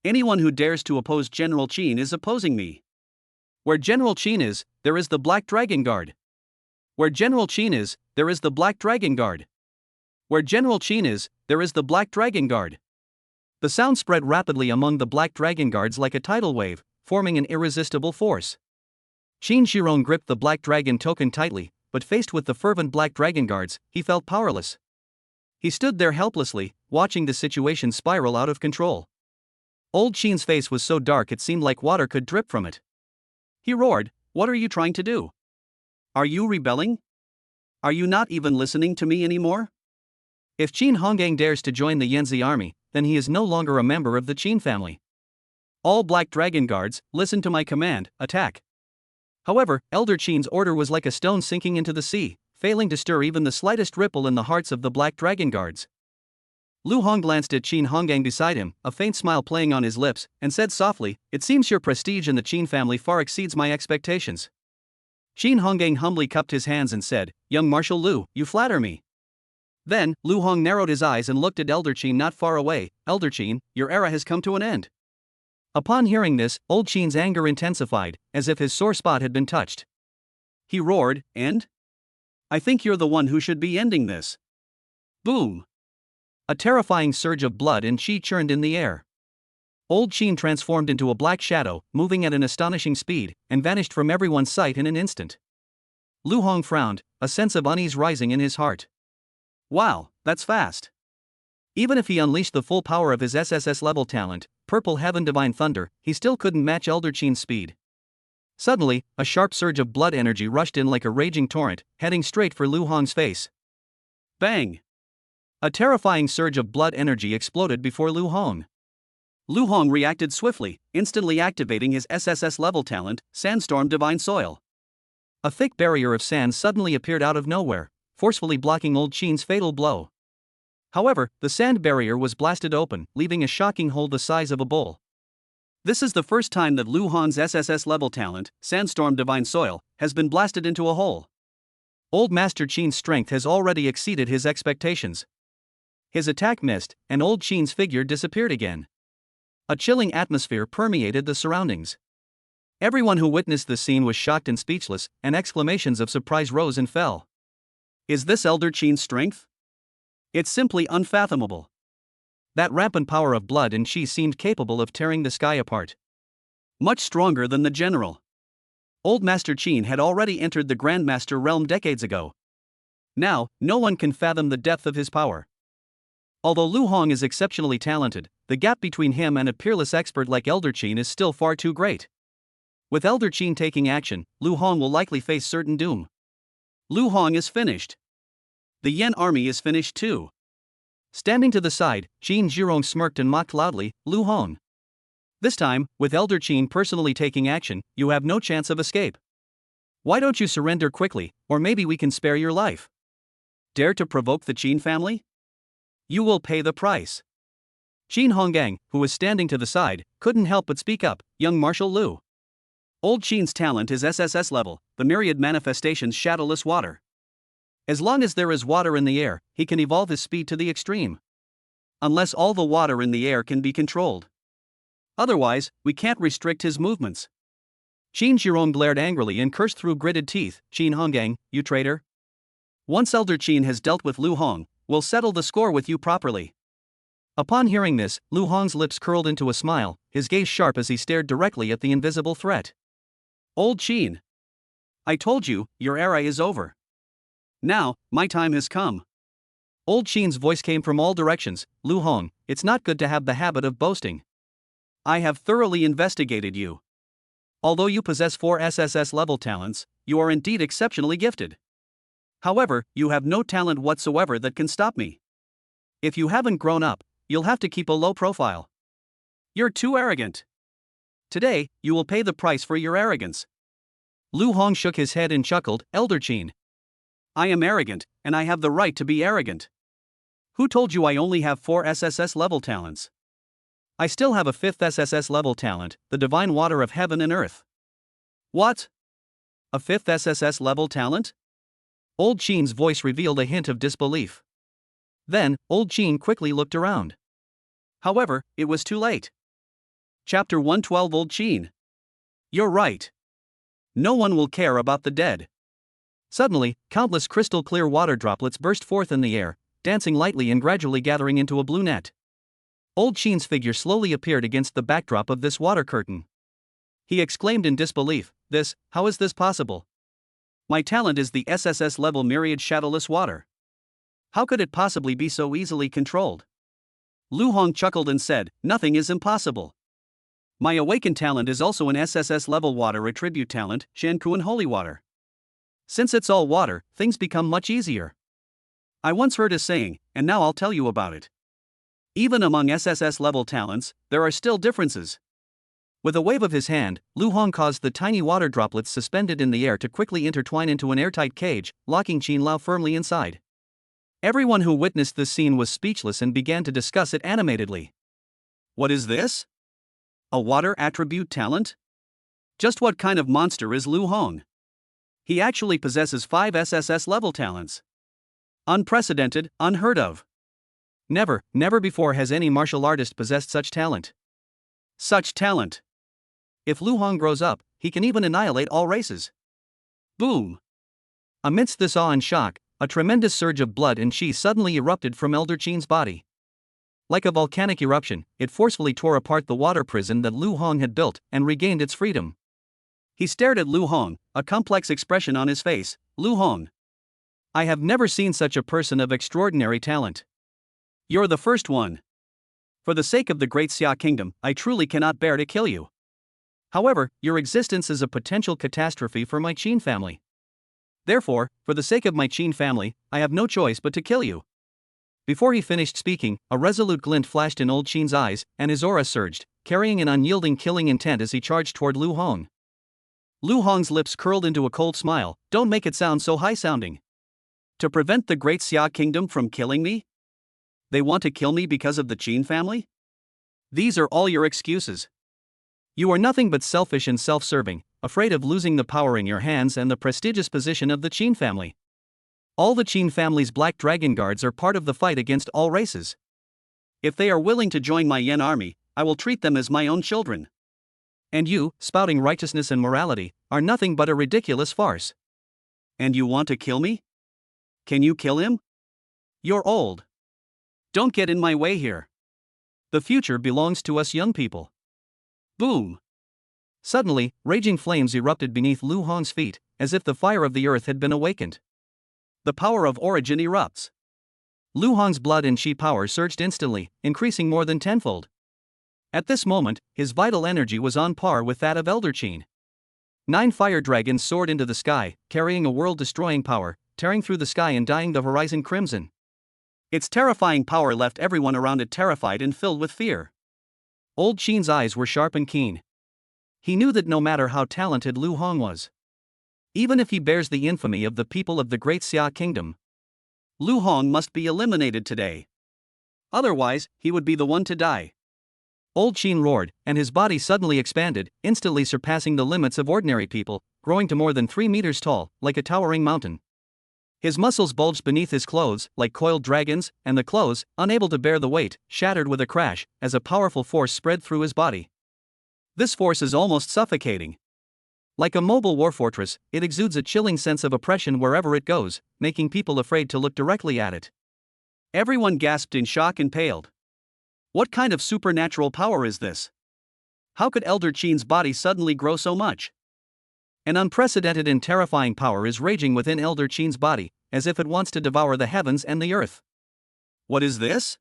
[SPEAKER 1] Anyone who dares to oppose General Qin is opposing me. Where General Qin is, there is the Black Dragon Guard. Where General Qin is, there is the Black Dragon Guard. Where General Qin is, there is the Black Dragon Guard. The sound spread rapidly among the Black Dragon Guards like a tidal wave, forming an irresistible force. Qin Shirong gripped the Black Dragon token tightly, but faced with the fervent Black Dragon Guards, he felt powerless. He stood there helplessly, watching the situation spiral out of control. Old Qin's face was so dark it seemed like water could drip from it. He roared, "What are you trying to do? Are you rebelling? Are you not even listening to me anymore? If Qin Hongang dares to join the Yanzi army, then he is no longer a member of the Qin family. All Black Dragon Guards, listen to my command, attack." However, Elder Qin's order was like a stone sinking into the sea, failing to stir even the slightest ripple in the hearts of the Black Dragon Guards. Lu Hong glanced at Qin Hongang beside him, a faint smile playing on his lips, and said softly, "It seems your prestige in the Qin family far exceeds my expectations." Qin Hongang humbly cupped his hands and said, "Young Marshal Lu, you flatter me." Then, Lu Hong narrowed his eyes and looked at Elder Qin not far away. "Elder Qin, your era has come to an end." Upon hearing this, Old Qin's anger intensified, as if his sore spot had been touched. He roared, "End? I think you're the one who should be ending this." Boom! A terrifying surge of blood and chi churned in the air. Old Qin transformed into a black shadow, moving at an astonishing speed, and vanished from everyone's sight in an instant. Lu Hong frowned, a sense of unease rising in his heart. Wow, that's fast. Even if he unleashed the full power of his SSS level talent, Purple Heaven Divine Thunder, he still couldn't match Elder Qin's speed. Suddenly, a sharp surge of blood energy rushed in like a raging torrent, heading straight for Lu Hong's face. Bang! A terrifying surge of blood energy exploded before Lu Hong. Lu Hong reacted swiftly, instantly activating his SSS level talent, Sandstorm Divine Soil. A thick barrier of sand suddenly appeared out of nowhere, forcefully blocking Old Qin's fatal blow. However, the sand barrier was blasted open, leaving a shocking hole the size of a bowl. This is the first time that Lu Hong's SSS level talent, Sandstorm Divine Soil, has been blasted into a hole. Old Master Qin's strength has already exceeded his expectations. His attack missed, and Old Qin's figure disappeared again. A chilling atmosphere permeated the surroundings. Everyone who witnessed the scene was shocked and speechless, and exclamations of surprise rose and fell. Is this Elder Qin's strength? It's simply unfathomable. That rampant power of blood and chi seemed capable of tearing the sky apart. Much stronger than the general. Old Master Qin had already entered the Grandmaster realm decades ago. Now, no one can fathom the depth of his power. Although Lu Hong is exceptionally talented, the gap between him and a peerless expert like Elder Qin is still far too great. With Elder Qin taking action, Lu Hong will likely face certain doom. Lu Hong is finished. The Yen army is finished too. Standing to the side, Qin Zhirong smirked and mocked loudly, "Lu Hong. This time, with Elder Qin personally taking action, you have no chance of escape. Why don't you surrender quickly, or maybe we can spare your life? Dare to provoke the Qin family? You will pay the price." Qin Honggang, who was standing to the side, couldn't help but speak up, young Marshal Lu. Old Qin's talent is SSS level, the myriad manifestations shadowless water. As long as there is water in the air, he can evolve his speed to the extreme. Unless all the water in the air can be controlled. Otherwise, we can't restrict his movements. Qin Zhirong glared angrily and cursed through gritted teeth, Qin Honggang, you traitor. Once Elder Qin has dealt with Lu Hong, we'll settle the score with you properly. Upon hearing this, Lu Hong's lips curled into a smile, his gaze sharp as he stared directly at the invisible threat. Old Qin. I told you, your era is over. Now, my time has come. Old Qin's voice came from all directions, Lu Hong, it's not good to have the habit of boasting. I have thoroughly investigated you. Although you possess 4 SSS level talents, you are indeed exceptionally gifted. However, you have no talent whatsoever that can stop me. If you haven't grown up, you'll have to keep a low profile. You're too arrogant. Today, you will pay the price for your arrogance. Lu Hong shook his head and chuckled, Elder Qin. I am arrogant, and I have the right to be arrogant. Who told you I only have 4 SSS level talents? I still have a 5th SSS level talent, the divine water of heaven and earth. What? A 5th SSS level talent? Old Qin's voice revealed a hint of disbelief. Then, Old Qin quickly looked around. However, it was too late. Chapter 112 Old Qin. You're right. No one will care about the dead. Suddenly, countless crystal-clear water droplets burst forth in the air, dancing lightly and gradually gathering into a blue net. Old Qin's figure slowly appeared against the backdrop of this water curtain. He exclaimed in disbelief, how is this possible? My talent is the SSS level myriad shadowless water. How could it possibly be so easily controlled? Lu Hong chuckled and said, nothing is impossible. My awakened talent is also an SSS level water attribute talent, Shankuan Holy Water. Since it's all water, things become much easier. I once heard a saying, and now I'll tell you about it. Even among SSS level talents, there are still differences. With a wave of his hand, Lu Hong caused the tiny water droplets suspended in the air to quickly intertwine into an airtight cage, locking Qin Lao firmly inside. Everyone who witnessed this scene was speechless and began to discuss it animatedly. What is this? A water attribute talent? Just what kind of monster is Lu Hong? He actually possesses 5 SSS level talents. Unprecedented, unheard of. Never before has any martial artist possessed such talent. Such talent. If Lu Hong grows up, he can even annihilate all races. Boom! Amidst this awe and shock, a tremendous surge of blood and chi suddenly erupted from Elder Qin's body. Like a volcanic eruption, it forcefully tore apart the water prison that Lu Hong had built and regained its freedom. He stared at Lu Hong, a complex expression on his face. Lu Hong. I have never seen such a person of extraordinary talent. You're the first one. For the sake of the Great Xia Kingdom, I truly cannot bear to kill you. However, your existence is a potential catastrophe for my Qin family. Therefore, for the sake of my Qin family, I have no choice but to kill you. Before he finished speaking, a resolute glint flashed in Old Qin's eyes, and his aura surged, carrying an unyielding killing intent as he charged toward Lu Hong. Lu Hong's lips curled into a cold smile. Don't make it sound so high-sounding. To prevent the Great Xia Kingdom from killing me? They want to kill me because of the Qin family? These are all your excuses. You are nothing but selfish and self-serving, afraid of losing the power in your hands and the prestigious position of the Qin family. All the Qin family's black dragon guards are part of the fight against all races. If they are willing to join my Yen army, I will treat them as my own children. And you, spouting righteousness and morality, are nothing but a ridiculous farce. And you want to kill me? Can you kill him? You're old. Don't get in my way here. The future belongs to us young people. Boom! Suddenly, raging flames erupted beneath Lu Hong's feet, as if the fire of the earth had been awakened. The power of origin erupts. Lu Hong's blood and chi power surged instantly, increasing more than tenfold. At this moment, his vital energy was on par with that of Elder Qin. 9 fire dragons soared into the sky, carrying a world-destroying power, tearing through the sky and dyeing the horizon crimson. Its terrifying power left everyone around it terrified and filled with fear. Old Qin's eyes were sharp and keen. He knew that no matter how talented Lu Hong was, even if he bears the infamy of the people of the Great Xia Kingdom, Lu Hong must be eliminated today. Otherwise, he would be the one to die. Old Qin roared, and his body suddenly expanded, instantly surpassing the limits of ordinary people, growing to more than 3 meters tall, like a towering mountain. His muscles bulged beneath his clothes, like coiled dragons, and the clothes, unable to bear the weight, shattered with a crash, as a powerful force spread through his body. This force is almost suffocating. Like a mobile war fortress, it exudes a chilling sense of oppression wherever it goes, making people afraid to look directly at it. Everyone gasped in shock and paled. What kind of supernatural power is this? How could Elder Qin's body suddenly grow so much? An unprecedented and terrifying power is raging within Elder Qin's body, as if it wants to devour the heavens and the earth. What is this?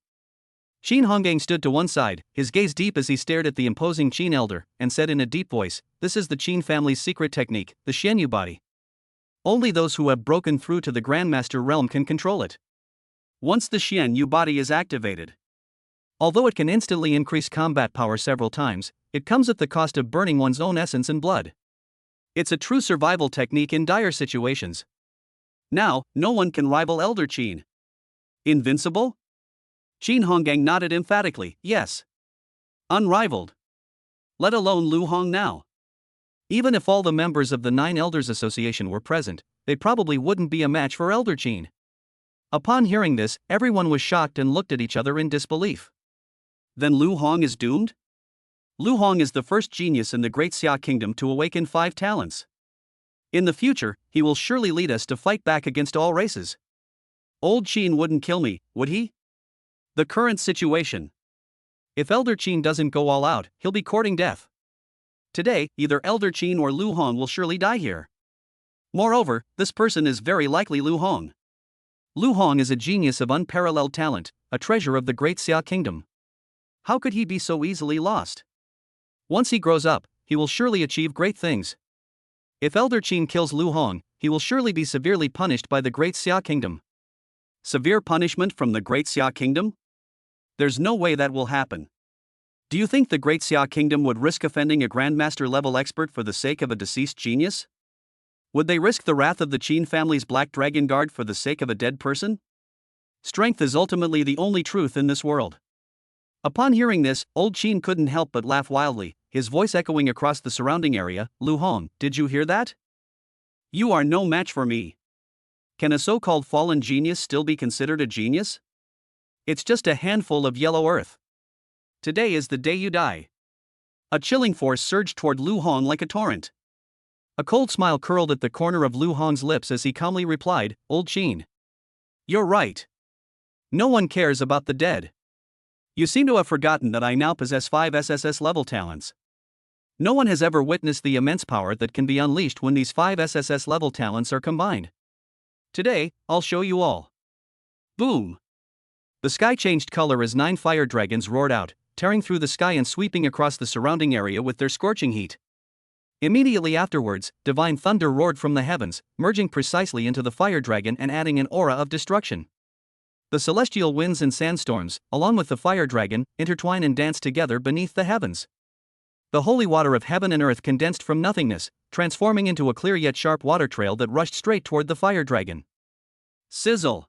[SPEAKER 1] Qin Hongang stood to one side, his gaze deep as he stared at the imposing Qin elder, and said in a deep voice, "This is the Qin family's secret technique, the Xianyu body. Only those who have broken through to the Grandmaster realm can control it. Once the Xianyu body is activated, although it can instantly increase combat power several times, it comes at the cost of burning one's own essence and blood. It's a true survival technique in dire situations. Now, no one can rival Elder Qin. Invincible?" Qin Hongang nodded emphatically, "Yes. Unrivaled. Let alone Lu Hong now. Even if all the members of the Nine Elders Association were present, they probably wouldn't be a match for Elder Qin." Upon hearing this, everyone was shocked and looked at each other in disbelief. Then Lu Hong is doomed? Lu Hong is the first genius in the Great Xia Kingdom to awaken 5 talents. In the future, he will surely lead us to fight back against all races. Old Qin wouldn't kill me, would he? The current situation. If Elder Qin doesn't go all out, he'll be courting death. Today, either Elder Qin or Lu Hong will surely die here. Moreover, this person is very likely Lu Hong. Lu Hong is a genius of unparalleled talent, a treasure of the Great Xia Kingdom. How could he be so easily lost? Once he grows up, he will surely achieve great things. If Elder Qin kills Lu Hong, he will surely be severely punished by the Great Xia Kingdom. Severe punishment from the Great Xia Kingdom? There's no way that will happen. Do you think the Great Xia Kingdom would risk offending a Grandmaster level expert for the sake of a deceased genius? Would they risk the wrath of the Qin family's Black Dragon Guard for the sake of a dead person? Strength is ultimately the only truth in this world. Upon hearing this, Old Qin couldn't help but laugh wildly, his voice echoing across the surrounding area. "Lu Hong, did you hear that? You are no match for me. Can a so-called fallen genius still be considered a genius? It's just a handful of yellow earth. Today is the day you die." A chilling force surged toward Lu Hong like a torrent. A cold smile curled at the corner of Lu Hong's lips as he calmly replied, "Old Qin. You're right. No one cares about the dead. You seem to have forgotten that I now possess 5 SSS level talents. No one has ever witnessed the immense power that can be unleashed when these 5 SSS level talents are combined. Today, I'll show you all." Boom! The sky changed color as 9 fire dragons roared out, tearing through the sky and sweeping across the surrounding area with their scorching heat. Immediately afterwards, divine thunder roared from the heavens, merging precisely into the fire dragon and adding an aura of destruction. The celestial winds and sandstorms, along with the fire dragon, intertwine and dance together beneath the heavens. The holy water of heaven and earth condensed from nothingness, transforming into a clear yet sharp water trail that rushed straight toward the fire dragon. Sizzle!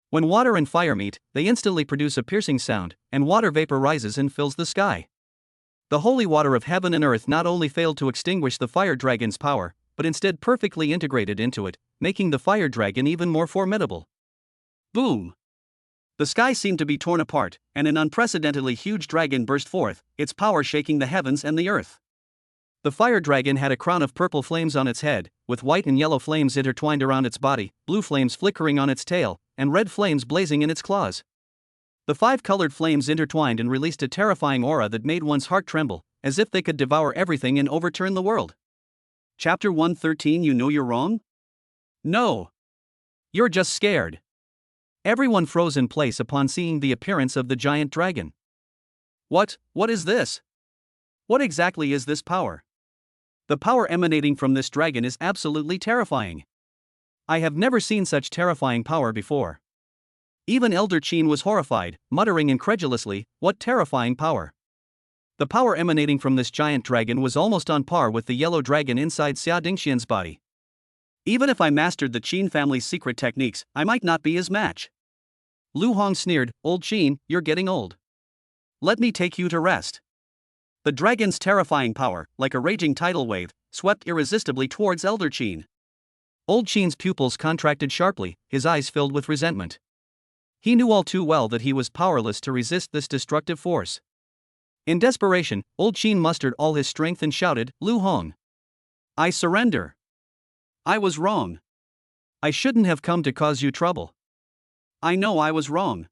[SPEAKER 1] When water and fire meet, they instantly produce a piercing sound, and water vapor rises and fills the sky. The holy water of heaven and earth not only failed to extinguish the fire dragon's power, but instead perfectly integrated into it, making the fire dragon even more formidable. Boom! The sky seemed to be torn apart, and an unprecedentedly huge dragon burst forth, its power shaking the heavens and the earth. The fire dragon had a crown of purple flames on its head, with white and yellow flames intertwined around its body, blue flames flickering on its tail, and red flames blazing in its claws. The 5 colored flames intertwined and released a terrifying aura that made one's heart tremble, as if they could devour everything and overturn the world. Chapter 113. You know you're wrong? No. You're just scared. Everyone froze in place upon seeing the appearance of the giant dragon. What is this? What exactly is this power? The power emanating from this dragon is absolutely terrifying. I have never seen such terrifying power before. Even Elder Qin was horrified, muttering incredulously, "What terrifying power!" The power emanating from this giant dragon was almost on par with the yellow dragon inside Xia Dingxian's body. Even if I mastered the Qin family's secret techniques, I might not be his match. Lu Hong sneered, "Old Qin, you're getting old. Let me take you to rest." The dragon's terrifying power, like a raging tidal wave, swept irresistibly towards Elder Qin. Old Qin's pupils contracted sharply, his eyes filled with resentment. He knew all too well that he was powerless to resist this destructive force. In desperation, Old Qin mustered all his strength and shouted, "Lu Hong! I surrender. I was wrong. I shouldn't have come to cause you trouble. I know I was wrong."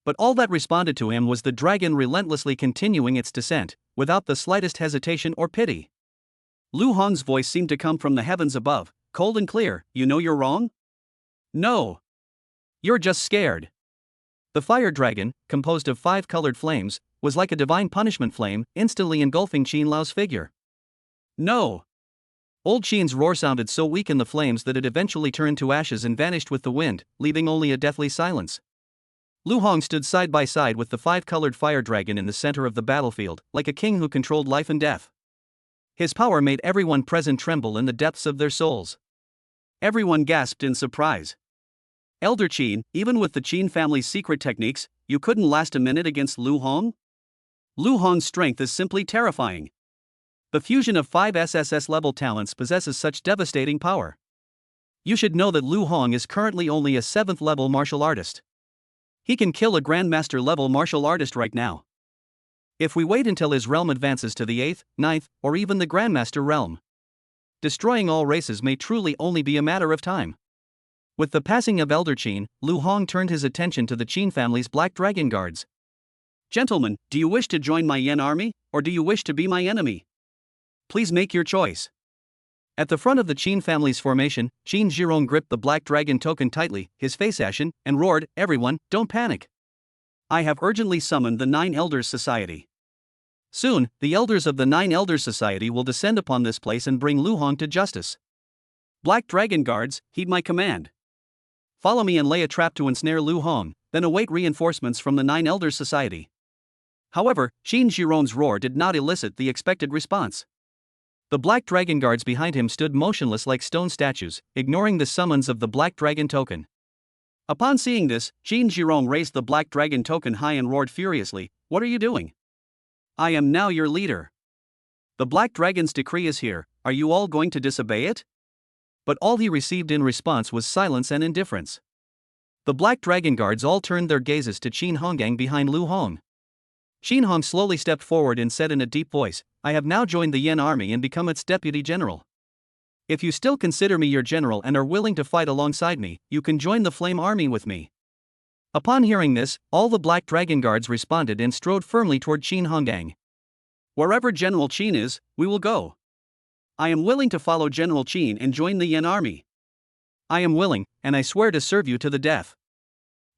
[SPEAKER 1] But all that responded to him was the dragon relentlessly continuing its descent, without the slightest hesitation or pity. Lu Hong's voice seemed to come from the heavens above, cold and clear. "You know you're wrong? No. You're just scared." The fire dragon, composed of 5 colored flames, was like a divine punishment flame, instantly engulfing Qin Lao's figure. "No." Old Qin's roar sounded so weak in the flames that it eventually turned to ashes and vanished with the wind, leaving only a deathly silence. Lu Hong stood side by side with the 5-colored fire dragon in the center of the battlefield, like a king who controlled life and death. His power made everyone present tremble in the depths of their souls. Everyone gasped in surprise. "Elder Qin, even with the Qin family's secret techniques, you couldn't last a minute against Lu Hong? Lu Hong's strength is simply terrifying. The fusion of 5 SSS-level talents possesses such devastating power. You should know that Lu Hong is currently only a 7th-level martial artist. He can kill a Grandmaster-level martial artist right now. If we wait until his realm advances to the 8th, 9th, or even the Grandmaster realm, destroying all races may truly only be a matter of time." With the passing of Elder Qin, Lu Hong turned his attention to the Qin family's Black Dragon Guards. "Gentlemen, do you wish to join my Yen army, or do you wish to be my enemy? Please make your choice." At the front of the Qin family's formation, Qin Zhirong gripped the Black Dragon token tightly, his face ashen, and roared, "Everyone, don't panic. I have urgently summoned the 9 Elders Society. Soon, the elders of the 9 Elders Society will descend upon this place and bring Lu Hong to justice. Black Dragon Guards, heed my command. Follow me and lay a trap to ensnare Lu Hong, then await reinforcements from the 9 Elders Society." However, Qin Zhirong's roar did not elicit the expected response. The Black Dragon Guards behind him stood motionless like stone statues, ignoring the summons of the Black Dragon token. Upon seeing this, Qin Zhirong raised the Black Dragon token high and roared furiously, "What are you doing? I am now your leader. The Black Dragon's decree is here, are you all going to disobey it?" But all he received in response was silence and indifference. The Black Dragon Guards all turned their gazes to Qin Hongang behind Lu Hong. Qin Hong slowly stepped forward and said in a deep voice, "I have now joined the Yen army and become its deputy general. If you still consider me your general and are willing to fight alongside me, you can join the Flame Army with me." Upon hearing this, all the Black Dragon Guards responded and strode firmly toward Qin Hongang. "Wherever General Qin is, we will go. I am willing to follow General Qin and join the Yen army. I am willing, and I swear to serve you to the death."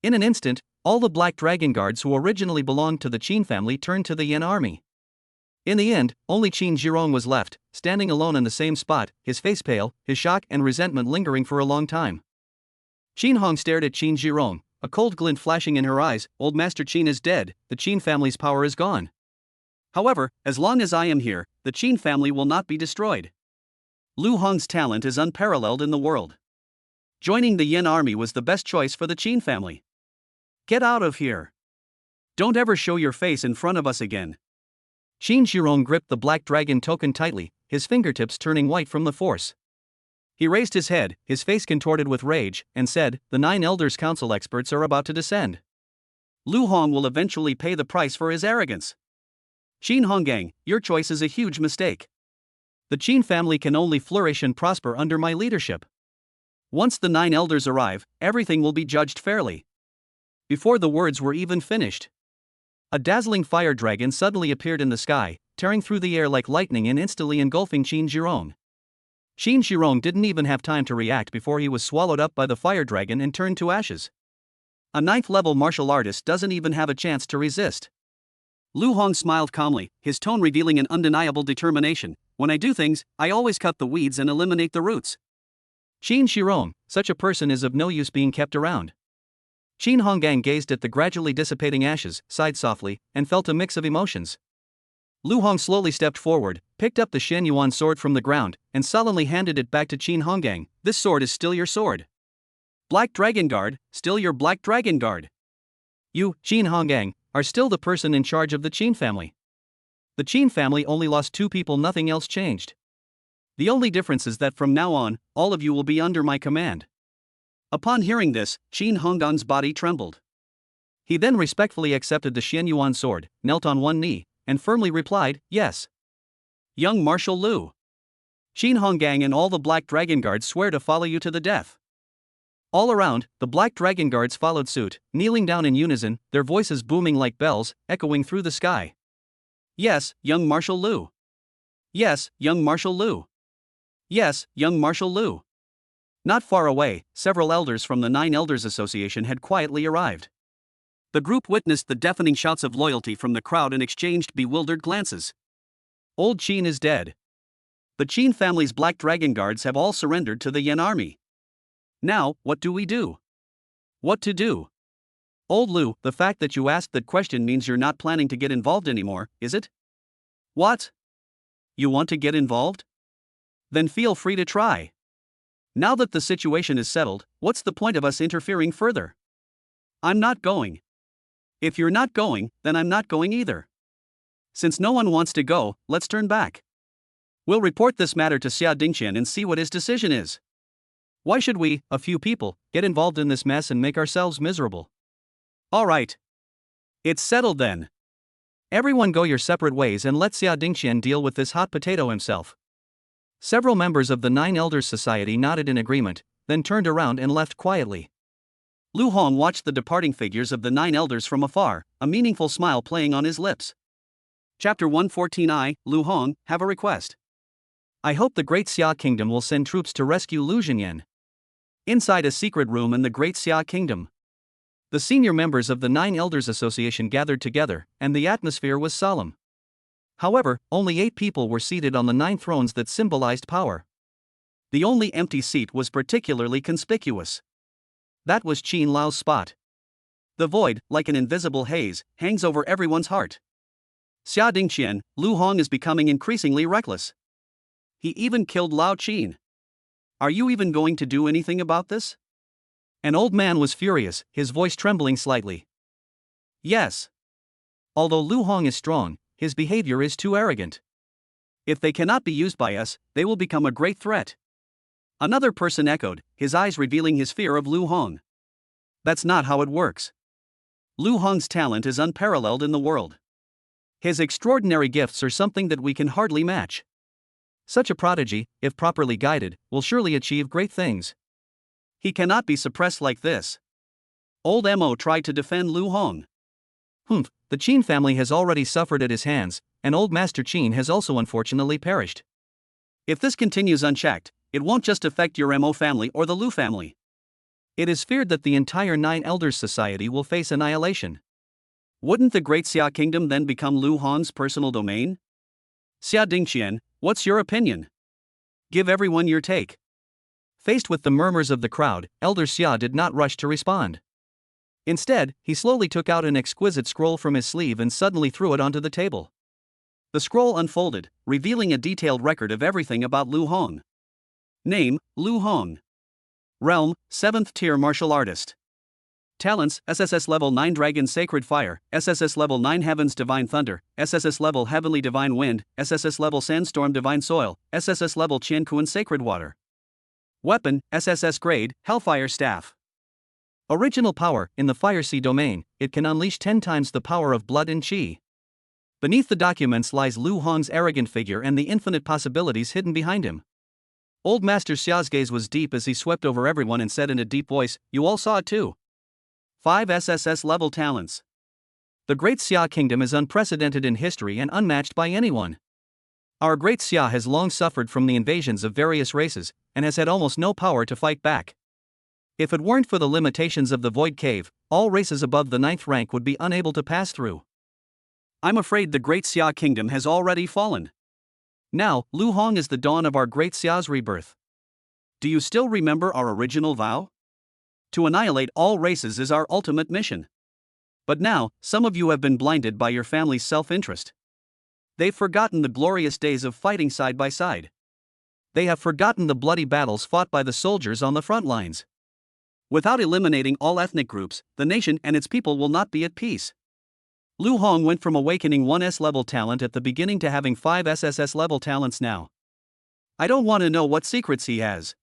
[SPEAKER 1] In an instant, all the Black Dragon Guards who originally belonged to the Qin family turned to the Yen army. In the end, only Qin Zhirong was left, standing alone in the same spot, his face pale, his shock and resentment lingering for a long time. Qin Hong stared at Qin Zhirong, a cold glint flashing in her eyes. "Old Master Qin is dead, the Qin family's power is gone. However, as long as I am here, the Qin family will not be destroyed. Lu Hong's talent is unparalleled in the world. Joining the Yen army was the best choice for the Qin family. Get out of here. Don't ever show your face in front of us again." Qin Zhirong gripped the Black Dragon token tightly, his fingertips turning white from the force. He raised his head, his face contorted with rage, and said, "The 9 Elders Council experts are about to descend. Lu Hong will eventually pay the price for his arrogance. Qin Hongang, your choice is a huge mistake. The Qin family can only flourish and prosper under my leadership. Once the 9 elders arrive, everything will be judged fairly." Before the words were even finished, a dazzling fire dragon suddenly appeared in the sky, tearing through the air like lightning and instantly engulfing Qin Zhirong. Qin Zhirong didn't even have time to react before he was swallowed up by the fire dragon and turned to ashes. A 9th-level martial artist doesn't even have a chance to resist. Lu Hong smiled calmly, his tone revealing an undeniable determination. "When I do things, I always cut the weeds and eliminate the roots." Qin Zhirong, such a person is of no use being kept around. Qin Hongang gazed at the gradually dissipating ashes, sighed softly, and felt a mix of emotions. Lu Hong slowly stepped forward, picked up the Shen Yuan sword from the ground, and sullenly handed it back to Qin Hongang. "This sword is still your sword. Black Dragon Guard, still your Black Dragon Guard." You, Qin Hongang, are still the person in charge of the Qin family. The Qin family only lost 2 people, nothing else changed. The only difference is that from now on, all of you will be under my command. Upon hearing this, Qin Honggang's body trembled. He then respectfully accepted the Xianyuan sword, knelt on one knee, and firmly replied, yes. Young Marshal Lu. Qin Honggang and all the Black Dragon Guards swear to follow you to the death. All around, the Black Dragon Guards followed suit, kneeling down in unison, their voices booming like bells, echoing through the sky. Yes, young Marshal Lu. Yes, young Marshal Lu. Yes, young Marshal Lu. Not far away, several elders from the 9 Elders Association had quietly arrived. The group witnessed the deafening shouts of loyalty from the crowd and exchanged bewildered glances. Old Qin is dead. The Qin family's Black Dragon Guards have all surrendered to the Yan army. Now, what do we do? What to do? Old Lu, the fact that you asked that question means you're not planning to get involved anymore, is it? What? You want to get involved? Then feel free to try. Now that the situation is settled, what's the point of us interfering further? I'm not going. If you're not going, then I'm not going either. Since no one wants to go, let's turn back. We'll report this matter to Xia Dingqian and see what his decision is. Why should we, a few people, get involved in this mess and make ourselves miserable? All right. It's settled then. Everyone go your separate ways and let Xia Dingqian deal with this hot potato himself. Several members of the 9 Elders Society nodded in agreement, then turned around and left quietly. Lu Hong watched the departing figures of the 9 elders from afar, a meaningful smile playing on his lips. Chapter 114. I, Lu Hong, have a request. I hope the Great Xia Kingdom will send troops to rescue Lu Jinyan. Inside a secret room in the Great Xia Kingdom, the senior members of the 9 Elders Association gathered together, and the atmosphere was solemn. However, only 8 people were seated on the 9 thrones that symbolized power. The only empty seat was particularly conspicuous. That was Qin Lao's spot. The void, like an invisible haze, hangs over everyone's heart. Xia Dingqian, Lu Hong is becoming increasingly reckless. He even killed Lao Qin. Are you even going to do anything about this? An old man was furious, his voice trembling slightly. Yes. Although Lu Hong is strong, his behavior is too arrogant. If they cannot be used by us, they will become a great threat. Another person echoed, his eyes revealing his fear of Lu Hong. That's not how it works. Lu Hong's talent is unparalleled in the world. His extraordinary gifts are something that we can hardly match. Such a prodigy, if properly guided, will surely achieve great things. He cannot be suppressed like this. Old Mo tried to defend Lu Hong. The Qin family has already suffered at his hands, and old Master Qin has also unfortunately perished. If this continues unchecked, it won't just affect your Mo family or the Lu family. It is feared that the entire 9 Elders Society will face annihilation. Wouldn't the Great Xia Kingdom then become Lu Hong's personal domain? Xia Dingqian, what's your opinion? Give everyone your take. Faced with the murmurs of the crowd, Elder Xia did not rush to respond. Instead, he slowly took out an exquisite scroll from his sleeve and suddenly threw it onto the table. The scroll unfolded, revealing a detailed record of everything about Lu Hong. Name, Lu Hong. Realm, 7th tier martial artist. Talents, SSS level 9 Dragon Sacred Fire, SSS level 9 Heavens Divine Thunder, SSS level Heavenly Divine Wind, SSS level Sandstorm Divine Soil, SSS level Qianquan Sacred Water. Weapon, SSS grade, Hellfire Staff. Original power, in the Fire Sea domain, it can unleash 10 times the power of blood and qi. Beneath the documents lies Lu Hong's arrogant figure and the infinite possibilities hidden behind him. Old Master Xia's gaze was deep as he swept over everyone and said in a deep voice, "You all saw it too. 5 SSS level talents. The Great Xia Kingdom is unprecedented in history and unmatched by anyone. Our Great Xia has long suffered from the invasions of various races, and has had almost no power to fight back. If it weren't for the limitations of the Void Cave, all races above the 9th rank would be unable to pass through. I'm afraid the Great Xia Kingdom has already fallen. Now, Lu Hong is the dawn of our Great Xia's rebirth. Do you still remember our original vow? To annihilate all races is our ultimate mission. But now, some of you have been blinded by your family's self-interest. They've forgotten the glorious days of fighting side by side. They have forgotten the bloody battles fought by the soldiers on the front lines. Without eliminating all ethnic groups, the nation and its people will not be at peace. Lu Hong went from awakening 1S level talent at the beginning to having 5 SSS level talents now. I don't want to know what secrets he has.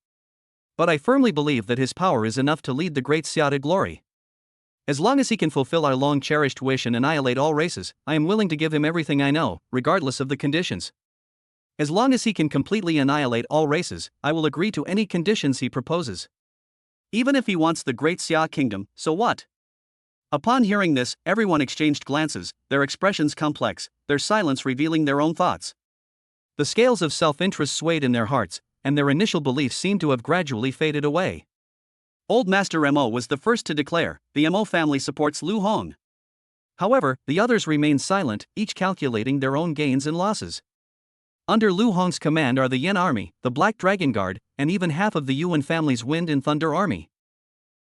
[SPEAKER 1] But I firmly believe that his power is enough to lead the Great Xia to glory. As long as he can fulfill our long-cherished wish and annihilate all races, I am willing to give him everything I know, regardless of the conditions. As long as he can completely annihilate all races, I will agree to any conditions he proposes. Even if he wants the Great Xia Kingdom, so what? Upon hearing this, everyone exchanged glances, their expressions complex, their silence revealing their own thoughts. The scales of self-interest swayed in their hearts, and their initial beliefs seemed to have gradually faded away. Old Master Mo was the first to declare, the Mo family supports Lu Hong. However, the others remained silent, each calculating their own gains and losses. Under Lu Hong's command are the Yen Army, the Black Dragon Guard, and even half of the Yuan family's Wind and Thunder Army.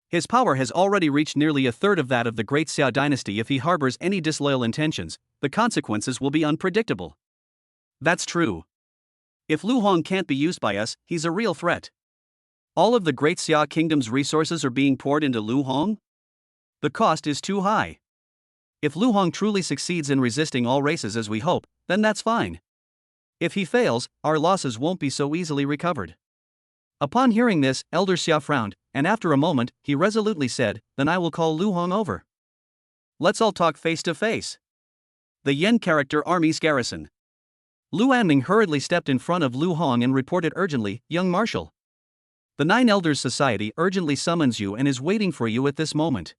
[SPEAKER 1] His power has already reached nearly a third of that of the Great Xia dynasty. If he harbors any disloyal intentions, the consequences will be unpredictable. That's true. If Lu Hong can't be used by us, he's a real threat. All of the Great Xia Kingdom's resources are being poured into Lu Hong? The cost is too high. If Lu Hong truly succeeds in resisting all races as we hope, then that's fine. If he fails, our losses won't be so easily recovered. Upon hearing this, Elder Xia frowned, and after a moment, he resolutely said, then I will call Lu Hong over. Let's all talk face to face. The Yen character army's garrison. Lu Anming hurriedly stepped in front of Lu Hong and reported urgently, Young Marshal. The Nine Elders Society urgently summons you and is waiting for you at this moment.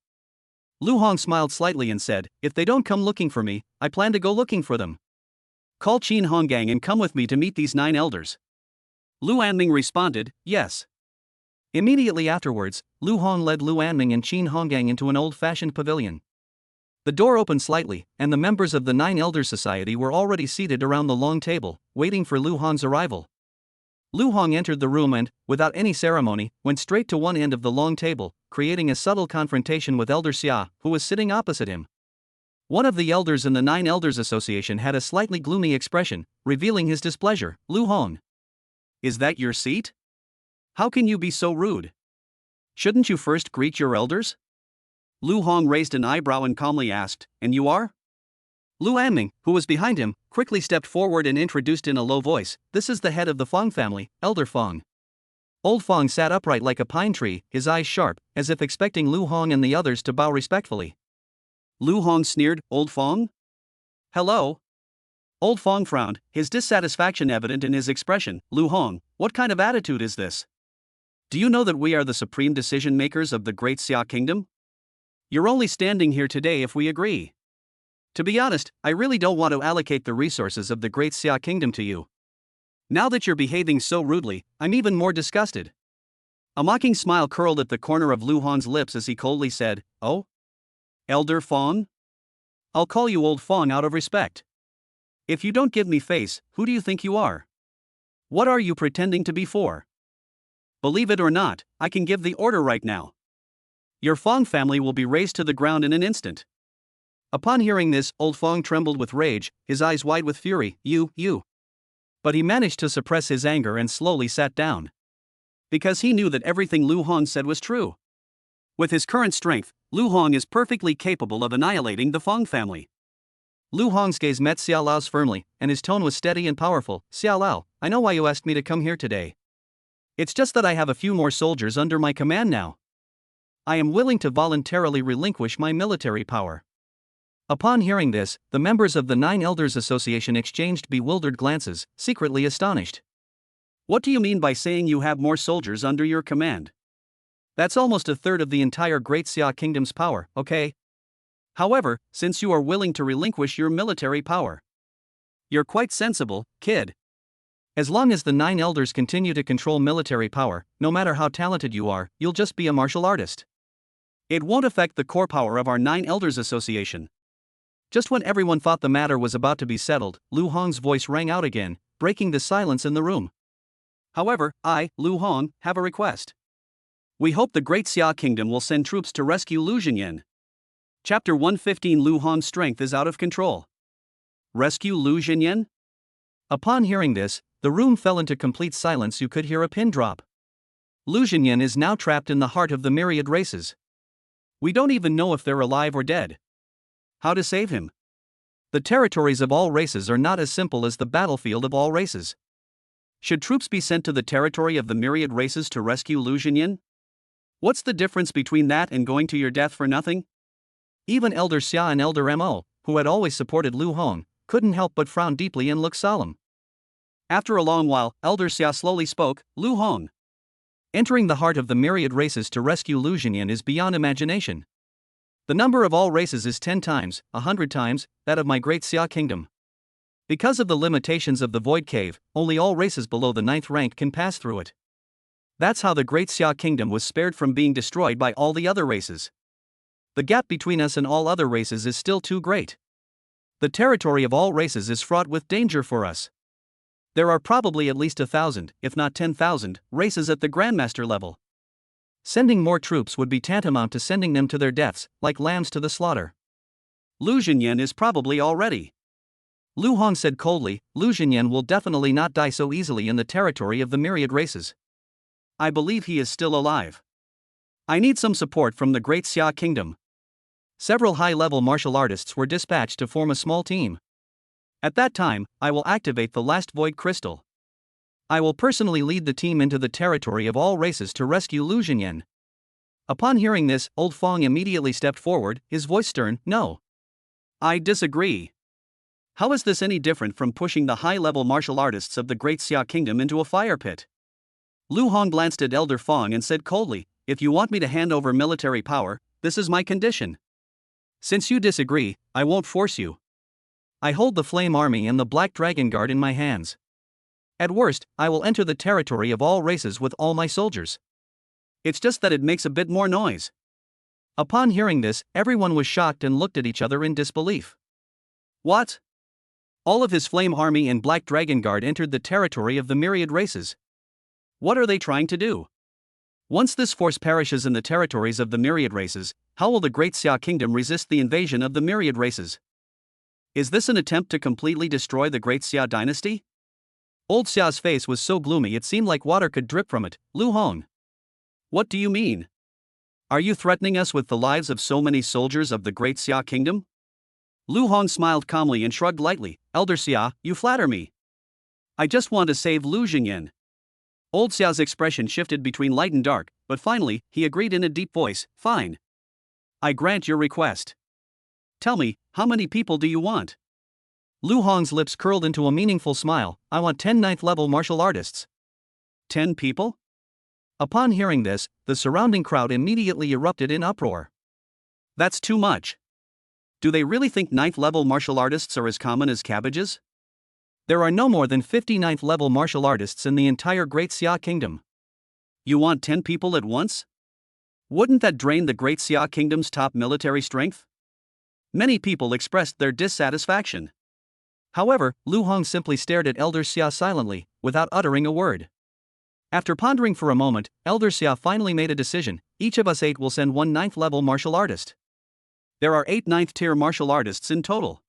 [SPEAKER 1] Lu Hong smiled slightly and said, if they don't come looking for me, I plan to go looking for them. Call Qin Honggang and come with me to meet these 9 elders. Lu Anming responded, yes. Immediately afterwards, Lu Hong led Lu Anming and Qin Honggang into an old-fashioned pavilion. The door opened slightly, and the members of the 9 Elders Society were already seated around the long table, waiting for Lu Hong's arrival. Lu Hong entered the room and, without any ceremony, went straight to one end of the long table, creating a subtle confrontation with Elder Xia, who was sitting opposite him. One of the elders in the 9 Elders Association had a slightly gloomy expression, revealing his displeasure. Lu Hong. Is that your seat? How can you be so rude? Shouldn't you first greet your elders? Lu Hong raised an eyebrow and calmly asked, and you are? Lu Anming, who was behind him, quickly stepped forward and introduced in a low voice, this is the head of the Fong family, Elder Fong. Old Fong sat upright like a pine tree, his eyes sharp, as if expecting Lu Hong and the others to bow respectfully. Lu Hong sneered, Old Fong? Hello? Old Fong frowned, his dissatisfaction evident in his expression. Lu Hong, what kind of attitude is this? Do you know that we are the supreme decision makers of the Great Xia Kingdom? You're only standing here today if we agree. To be honest, I really don't want to allocate the resources of the Great Xia Kingdom to you. Now that you're behaving so rudely, I'm even more disgusted. A mocking smile curled at the corner of Lu Hong's lips as he coldly said, oh? Elder Fong? I'll call you Old Fong out of respect. If you don't give me face, who do you think you are? What are you pretending to be for? Believe it or not, I can give the order right now. Your Fong family will be razed to the ground in an instant. Upon hearing this, Old Fong trembled with rage, his eyes wide with fury. You. But he managed to suppress his anger and slowly sat down. Because he knew that everything Lu Hong said was true. With his current strength, Lu Hong is perfectly capable of annihilating the Fong family. Lu Hong's gaze met Xiao Lao's firmly, and his tone was steady and powerful. Xiao Lao, I know why you asked me to come here today. It's just that I have a few more soldiers under my command now. I am willing to voluntarily relinquish my military power. Upon hearing this, the members of the 9 Elders Association exchanged bewildered glances, secretly astonished. What do you mean by saying you have more soldiers under your command? That's almost a third of the entire Great Xia Kingdom's power, okay? However, since you are willing to relinquish your military power, you're quite sensible, kid. As long as the 9 elders continue to control military power, no matter how talented you are, you'll just be a martial artist. It won't affect the core power of our 9 Elders Association. Just when everyone thought the matter was about to be settled, Lu Hong's voice rang out again, breaking the silence in the room. However, I, Lu Hong, have a request. We hope the Great Xia Kingdom will send troops to rescue Lu Jinyan. Chapter 115. Lu Hong's strength is out of control. Rescue Lu Jinyan? Upon hearing this, the room fell into complete silence. You could hear a pin drop. Lu Xinyan is now trapped in the heart of the myriad races. We don't even know if they're alive or dead. How to save him? The territories of all races are not as simple as the battlefield of all races. Should troops be sent to the territory of the myriad races to rescue Lu Xinyan? What's the difference between that and going to your death for nothing? Even Elder Xia and Elder Mo, who had always supported Lu Hong, couldn't help but frown deeply and look solemn. After a long while, Elder Xia slowly spoke, Lu Hong. Entering the heart of the myriad races to rescue Lu Xinyan is beyond imagination. The number of all races is 10 times, 100 times, that of my great Xia kingdom. Because of the limitations of the Void Cave, only all races below the 9th rank can pass through it. That's how the great Xia kingdom was spared from being destroyed by all the other races. The gap between us and all other races is still too great. The territory of all races is fraught with danger for us. There are probably at least 1,000, if not 10,000, races at the Grandmaster level. Sending more troops would be tantamount to sending them to their deaths, like lambs to the slaughter. Lu Xinyan is probably all ready. Lu Hong said coldly, Lu Xinyan will definitely not die so easily in the territory of the myriad races. I believe he is still alive. I need some support from the great Xia kingdom. Several high-level martial artists were dispatched to form a small team. At that time, I will activate the last void crystal. I will personally lead the team into the territory of all races to rescue Lu Xinyan. Upon hearing this, Old Fong immediately stepped forward, his voice stern, No. I disagree. How is this any different from pushing the high-level martial artists of the great Xia kingdom into a fire pit? Lu Hong glanced at Elder Fong and said coldly, If you want me to hand over military power, this is my condition. Since you disagree, I won't force you. I hold the Flame Army and the Black Dragon Guard in my hands. At worst, I will enter the territory of all races with all my soldiers. It's just that it makes a bit more noise. Upon hearing this, everyone was shocked and looked at each other in disbelief. What? All of his Flame Army and Black Dragon Guard entered the territory of the myriad races. What are they trying to do? Once this force perishes in the territories of the myriad races, how will the great Xia kingdom resist the invasion of the myriad races? Is this an attempt to completely destroy the great Xia dynasty? Old Xia's face was so gloomy it seemed like water could drip from it. Lu Hong. What do you mean? Are you threatening us with the lives of so many soldiers of the great Xia kingdom? Lu Hong smiled calmly and shrugged lightly. Elder Xia, you flatter me. I just want to save Lu Xinyan. Old Xia's expression shifted between light and dark, but finally, he agreed in a deep voice, Fine. I grant your request. Tell me, how many people do you want? Lu Hong's lips curled into a meaningful smile. I want 10 9th level martial artists. 10 people? Upon hearing this, the surrounding crowd immediately erupted in uproar. That's too much. Do they really think 9th level martial artists are as common as cabbages? There are no more than 50 9th level martial artists in the entire Great Xia Kingdom. You want 10 people at once? Wouldn't that drain the Great Xia Kingdom's top military strength? Many people expressed their dissatisfaction. However, Lu Hong simply stared at Elder Xia silently, without uttering a word. After pondering for a moment, Elder Xia finally made a decision. Each of us 8 will send 1 9th level martial artist. There are 8 9th tier martial artists in total.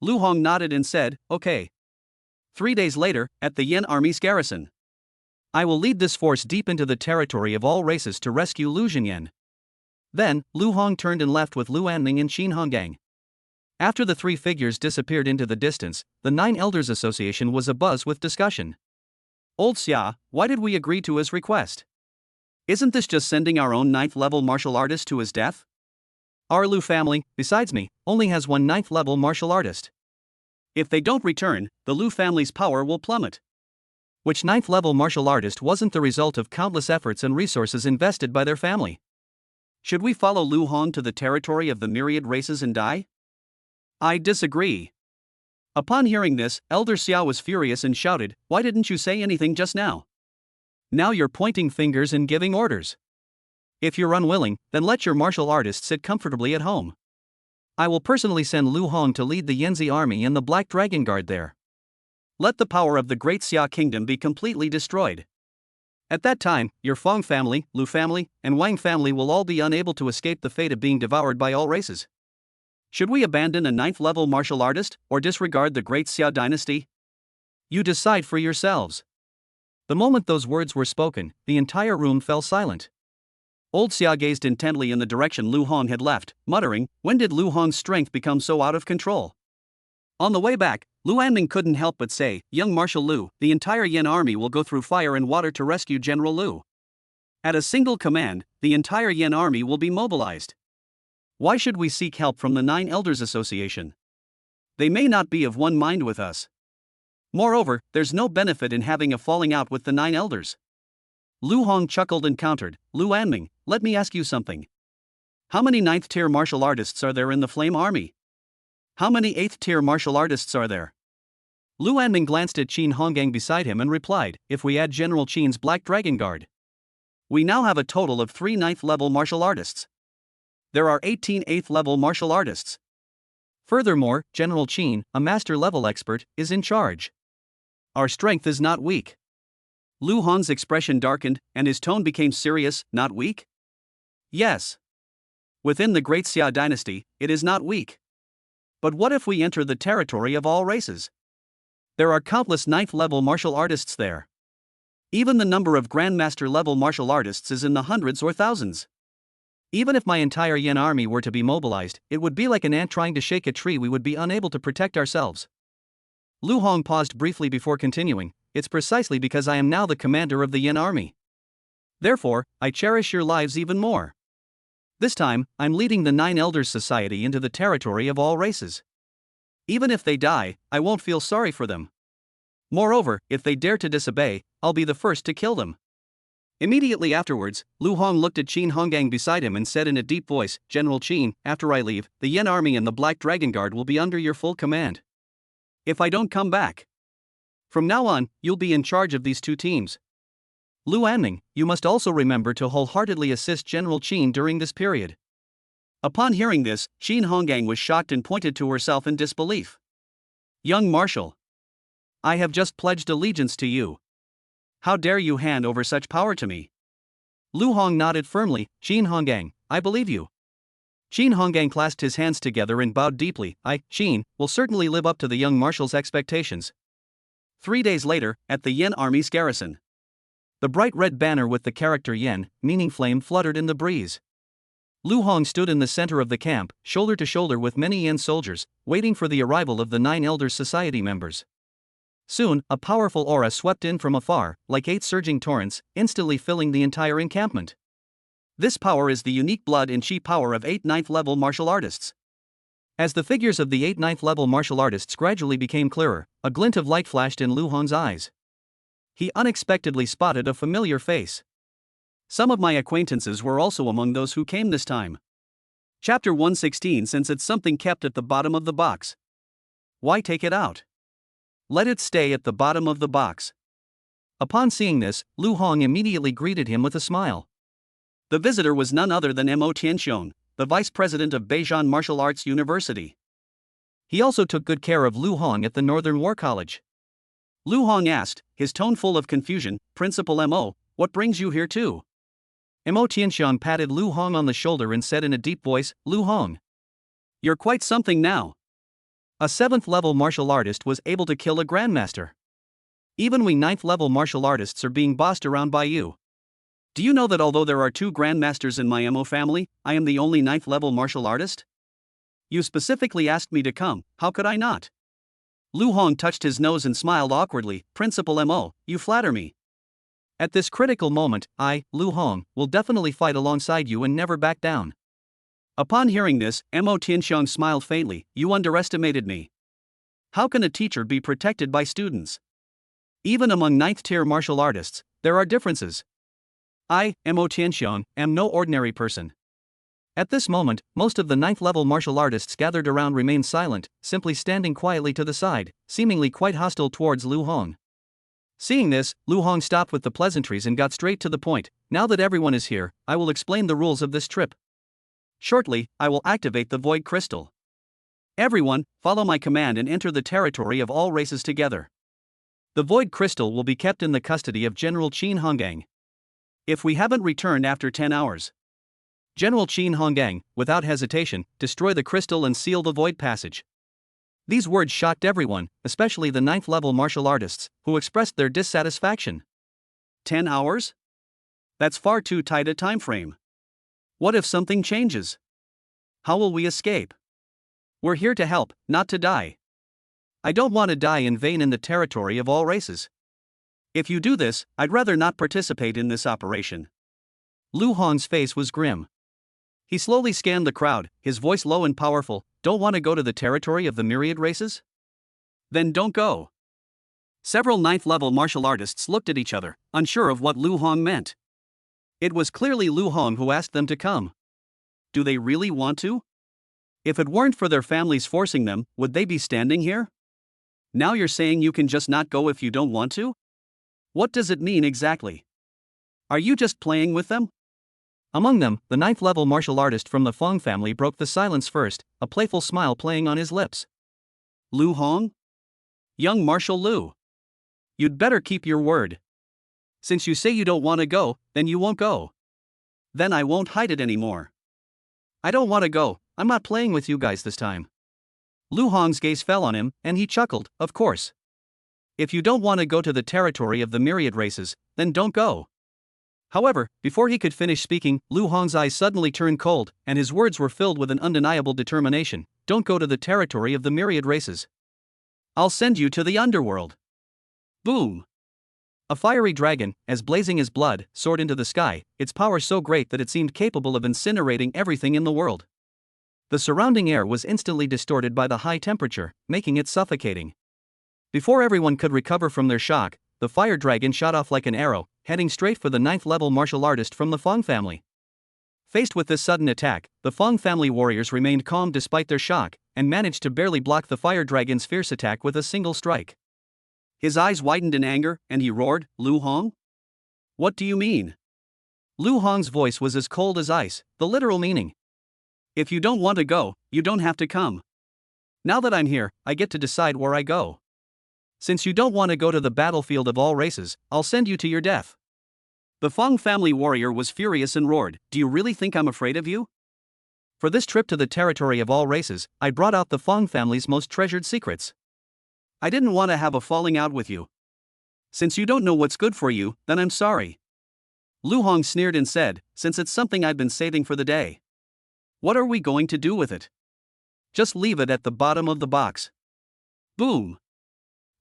[SPEAKER 1] Lu Hong nodded and said, Okay. 3 days later, at the Yen Army's garrison. I will lead this force deep into the territory of all races to rescue Lu Xinyan. Then, Lu Hong turned and left with Lu Anming and Qin Honggang. After the 3 figures disappeared into the distance, the 9 Elders Association was abuzz with discussion. Old Xia, why did we agree to his request? Isn't this just sending our own 9th level martial artist to his death? Our Lu family, besides me, only has 1 9th level martial artist. If they don't return, the Lu family's power will plummet. Which 9th level martial artist wasn't the result of countless efforts and resources invested by their family? Should we follow Lu Hong to the territory of the myriad races and die? I disagree. Upon hearing this, Elder Xia was furious and shouted, Why didn't you say anything just now? Now you're pointing fingers and giving orders. If you're unwilling, then let your martial artist sit comfortably at home. I will personally send Lu Hong to lead the Yanzi army and the Black Dragon Guard there. Let the power of the Great Xia Kingdom be completely destroyed. At that time, your Fong family, Lu family, and Wang family will all be unable to escape the fate of being devoured by all races. Should we abandon a 9th level martial artist, or disregard the Great Xia dynasty? You decide for yourselves. The moment those words were spoken, the entire room fell silent. Old Xia gazed intently in the direction Lu Hong had left, muttering, "When did Lu Hong's strength become so out of control?" On the way back, Lu Anming couldn't help but say, "Young Marshal Lu, the entire Yin army will go through fire and water to rescue General Lu. At a single command, the entire Yin army will be mobilized. Why should we seek help from the Nine Elders Association? They may not be of one mind with us. Moreover, there's no benefit in having a falling out with the Nine Elders." Lu Hong chuckled and countered, "Lu Anming, let me ask you something. How many 9th tier martial artists are there in the Flame Army? How many 8th tier martial artists are there?" Lu Anming glanced at Qin Honggang beside him and replied, "If we add General Qin's Black Dragon Guard, we now have a total of 3 9th level martial artists. There are 18 8th level martial artists. Furthermore, General Qin, a master level expert, is in charge. Our strength is not weak." Lu Hong's expression darkened, and his tone became serious. "Not weak?" "Yes. Within the Great Xia dynasty, it is not weak. But what if we enter the territory of all races? There are countless 9th level martial artists there. Even the number of Grandmaster level martial artists is in the hundreds or thousands. Even if my entire Yin army were to be mobilized, it would be like an ant trying to shake a tree. We would be unable to protect ourselves." Lu Hong paused briefly before continuing, "It's precisely because I am now the commander of the Yin army. Therefore, I cherish your lives even more. This time, I'm leading the Nine Elders Society into the territory of all races. Even if they die, I won't feel sorry for them. Moreover, if they dare to disobey, I'll be the first to kill them." Immediately afterwards, Lu Hong looked at Qin Honggang beside him and said in a deep voice, "General Qin, after I leave, the Yin army and the Black Dragon Guard will be under your full command. If I don't come back, from now on, you'll be in charge of these 2 teams. Lu Anming, you must also remember to wholeheartedly assist General Qin during this period." Upon hearing this, Qin Honggang was shocked and pointed to herself in disbelief. "Young Marshal, I have just pledged allegiance to you. How dare you hand over such power to me?" Lu Hong nodded firmly, "Qin Honggang, I believe you." Qin Honggang clasped his hands together and bowed deeply. "I, Qin, will certainly live up to the young marshal's expectations." 3 days later, at the Yin army's garrison. The bright red banner with the character Yin, meaning flame, fluttered in the breeze. Lu Hong stood in the center of the camp, shoulder to shoulder with many Yin soldiers, waiting for the arrival of the Nine Elders Society members. Soon, a powerful aura swept in from afar, like 8 surging torrents, instantly filling the entire encampment. This power is the unique blood and chi power of 8 9th level martial artists. As the figures of the 8 9th level martial artists gradually became clearer, a glint of light flashed in Lu Hong's eyes. He unexpectedly spotted a familiar face. Some of my acquaintances were also among those who came this time. Chapter 116. Since it's something kept at the bottom of the box, why take it out? Let it stay at the bottom of the box. Upon seeing this, Lu Hong immediately greeted him with a smile. The visitor was none other than Mo Tianxiong, the vice president of Beijing Martial Arts University. He also took good care of Lu Hong at the Northern War College. Lu Hong asked, his tone full of confusion, "Principal Mo, what brings you here too?" Mo Tianxiong patted Lu Hong on the shoulder and said in a deep voice, "Lu Hong, you're quite something now. A 7th level martial artist was able to kill a grandmaster. Even we 9th level martial artists are being bossed around by you. Do you know that although there are 2 grandmasters in my Mo family, I am the only 9th level martial artist? You specifically asked me to come, how could I not?" Lu Hong touched his nose and smiled awkwardly. "Principal Mo, you flatter me. At this critical moment, I, Lu Hong, will definitely fight alongside you and never back down." Upon hearing this, Mo Tianxiong smiled faintly. "You underestimated me. How can a teacher be protected by students? Even among 9th tier martial artists, there are differences. I, Mo Tianxiong, am no ordinary person." At this moment, most of the 9th level martial artists gathered around remained silent, simply standing quietly to the side, seemingly quite hostile towards Lu Hong. Seeing this, Lu Hong stopped with the pleasantries and got straight to the point. "Now that everyone is here, I will explain the rules of this trip. Shortly, I will activate the Void Crystal. Everyone, follow my command and enter the territory of all races together. The Void Crystal will be kept in the custody of General Qin Honggang. If we haven't returned after 10 hours, General Qin Honggang, without hesitation, destroy the crystal and seal the void passage." These words shocked everyone, especially the 9th level martial artists, who expressed their dissatisfaction. 10 hours? That's far too tight a time frame. What if something changes? How will we escape? We're here to help, not to die. I don't want to die in vain in the territory of all races. If you do this, I'd rather not participate in this operation. Lu Hong's face was grim. He slowly scanned the crowd, his voice low and powerful. Don't want to go to the territory of the myriad races? Then don't go. Several ninth-level martial artists looked at each other, unsure of what Lu Hong meant. It was clearly Lu Hong who asked them to come. Do they really want to? If it weren't for their families forcing them, would they be standing here? Now you're saying you can just not go if you don't want to? What does it mean exactly? Are you just playing with them? Among them, the ninth-level martial artist from the Fong family broke the silence first, a playful smile playing on his lips. Lu Hong? Young Marshal Lu. You'd better keep your word. Since you say you don't want to go, then you won't go. Then I won't hide it anymore. I don't want to go, I'm not playing with you guys this time. Lu Hong's gaze fell on him, and he chuckled, of course. If you don't want to go to the territory of the myriad races, then don't go. However, before he could finish speaking, Lu Hong's eyes suddenly turned cold, and his words were filled with an undeniable determination. Don't go to the territory of the myriad races. I'll send you to the underworld. Boom! A fiery dragon, as blazing as blood, soared into the sky, its power so great that it seemed capable of incinerating everything in the world. The surrounding air was instantly distorted by the high temperature, making it suffocating. Before everyone could recover from their shock, the fire dragon shot off like an arrow, heading straight for the ninth-level martial artist from the Fong family. Faced with this sudden attack, the Fong family warriors remained calm despite their shock, and managed to barely block the fire dragon's fierce attack with a single strike. His eyes widened in anger, and he roared, Lu Hong? What do you mean? Lu Hong's voice was as cold as ice, the literal meaning. If you don't want to go, you don't have to come. Now that I'm here, I get to decide where I go. Since you don't want to go to the battlefield of all races, I'll send you to your death. The Fong family warrior was furious and roared, Do you really think I'm afraid of you? For this trip to the territory of all races, I brought out the Fong family's most treasured secrets. I didn't want to have a falling out with you. Since you don't know what's good for you, then I'm sorry. Lu Hong sneered and said, Since it's something I've been saving for the day. What are we going to do with it? Just leave it at the bottom of the box. Boom!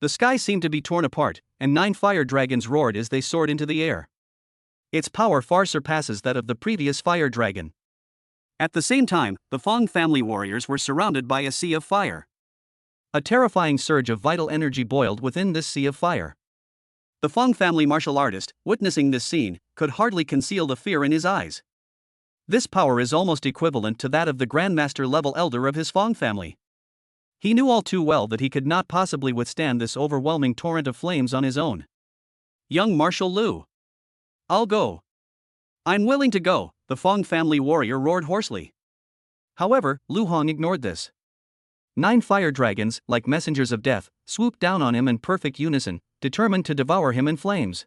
[SPEAKER 1] The sky seemed to be torn apart, and 9 fire dragons roared as they soared into the air. Its power far surpasses that of the previous fire dragon. At the same time, the Fong family warriors were surrounded by a sea of fire. A terrifying surge of vital energy boiled within this sea of fire. The Fong family martial artist, witnessing this scene, could hardly conceal the fear in his eyes. This power is almost equivalent to that of the Grandmaster-level elder of his Fong family. He knew all too well that he could not possibly withstand this overwhelming torrent of flames on his own. Young Marshal Lu. I'll go. I'm willing to go, the Fong family warrior roared hoarsely. However, Lu Hong ignored this. 9 fire dragons, like messengers of death, swooped down on him in perfect unison, determined to devour him in flames.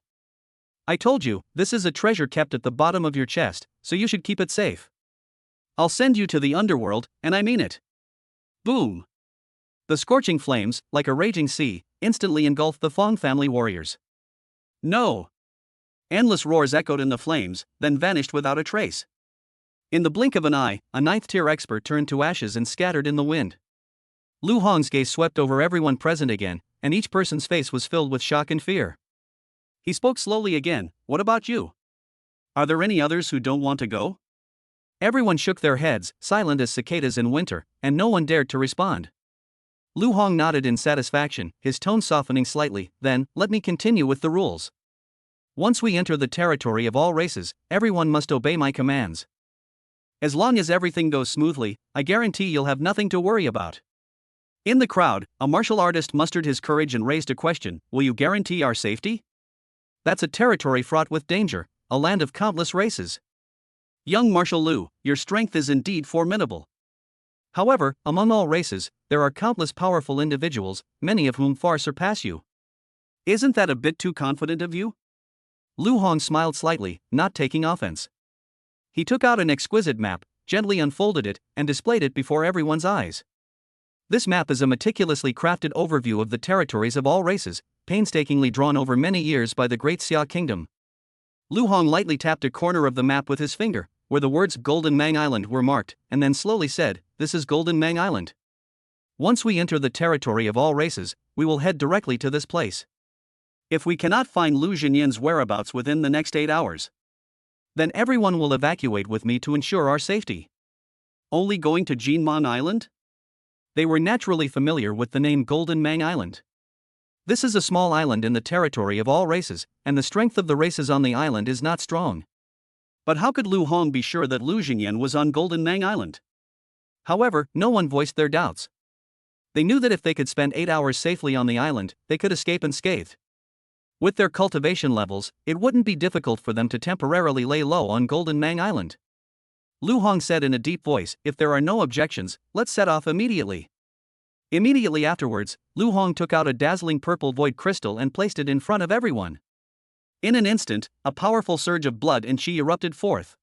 [SPEAKER 1] I told you, this is a treasure kept at the bottom of your chest, so you should keep it safe. I'll send you to the underworld, and I mean it. Boom! The scorching flames, like a raging sea, instantly engulfed the Fong family warriors. No! Endless roars echoed in the flames, then vanished without a trace. In the blink of an eye, a 9th-tier expert turned to ashes and scattered in the wind. Lu Hong's gaze swept over everyone present again, and each person's face was filled with shock and fear. He spoke slowly again, What about you? Are there any others who don't want to go? Everyone shook their heads, silent as cicadas in winter, and no one dared to respond. Lu Hong nodded in satisfaction, his tone softening slightly. Then, let me continue with the rules. Once we enter the territory of all races, everyone must obey my commands. As long as everything goes smoothly, I guarantee you'll have nothing to worry about. In the crowd, a martial artist mustered his courage and raised a question, Will you guarantee our safety? That's a territory fraught with danger, a land of countless races. Young Marshal Lu, your strength is indeed formidable. However, among all races, there are countless powerful individuals, many of whom far surpass you. Isn't that a bit too confident of you? Lu Hong smiled slightly, not taking offense. He took out an exquisite map, gently unfolded it, and displayed it before everyone's eyes. This map is a meticulously crafted overview of the territories of all races, painstakingly drawn over many years by the Great Xia Kingdom. Lu Hong lightly tapped a corner of the map with his finger, where the words Golden Mang Island were marked, and then slowly said, "This is Golden Mang Island. Once we enter the territory of all races, we will head directly to this place. If we cannot find Lu Jinyan's whereabouts within the next 8 hours, then everyone will evacuate with me to ensure our safety." Only going to Jinman Island? They were naturally familiar with the name Golden Mang Island. This is a small island in the territory of all races, and the strength of the races on the island is not strong. But how could Lu Hong be sure that Lu Jinyan was on Golden Mang Island? However, no one voiced their doubts. They knew that if they could spend 8 hours safely on the island, they could escape unscathed. With their cultivation levels, it wouldn't be difficult for them to temporarily lay low on Golden Mang Island. Lu Hong said in a deep voice, "If there are no objections, let's set off immediately." Immediately afterwards, Lu Hong took out a dazzling purple void crystal and placed it in front of everyone. In an instant, a powerful surge of blood and qi erupted forth.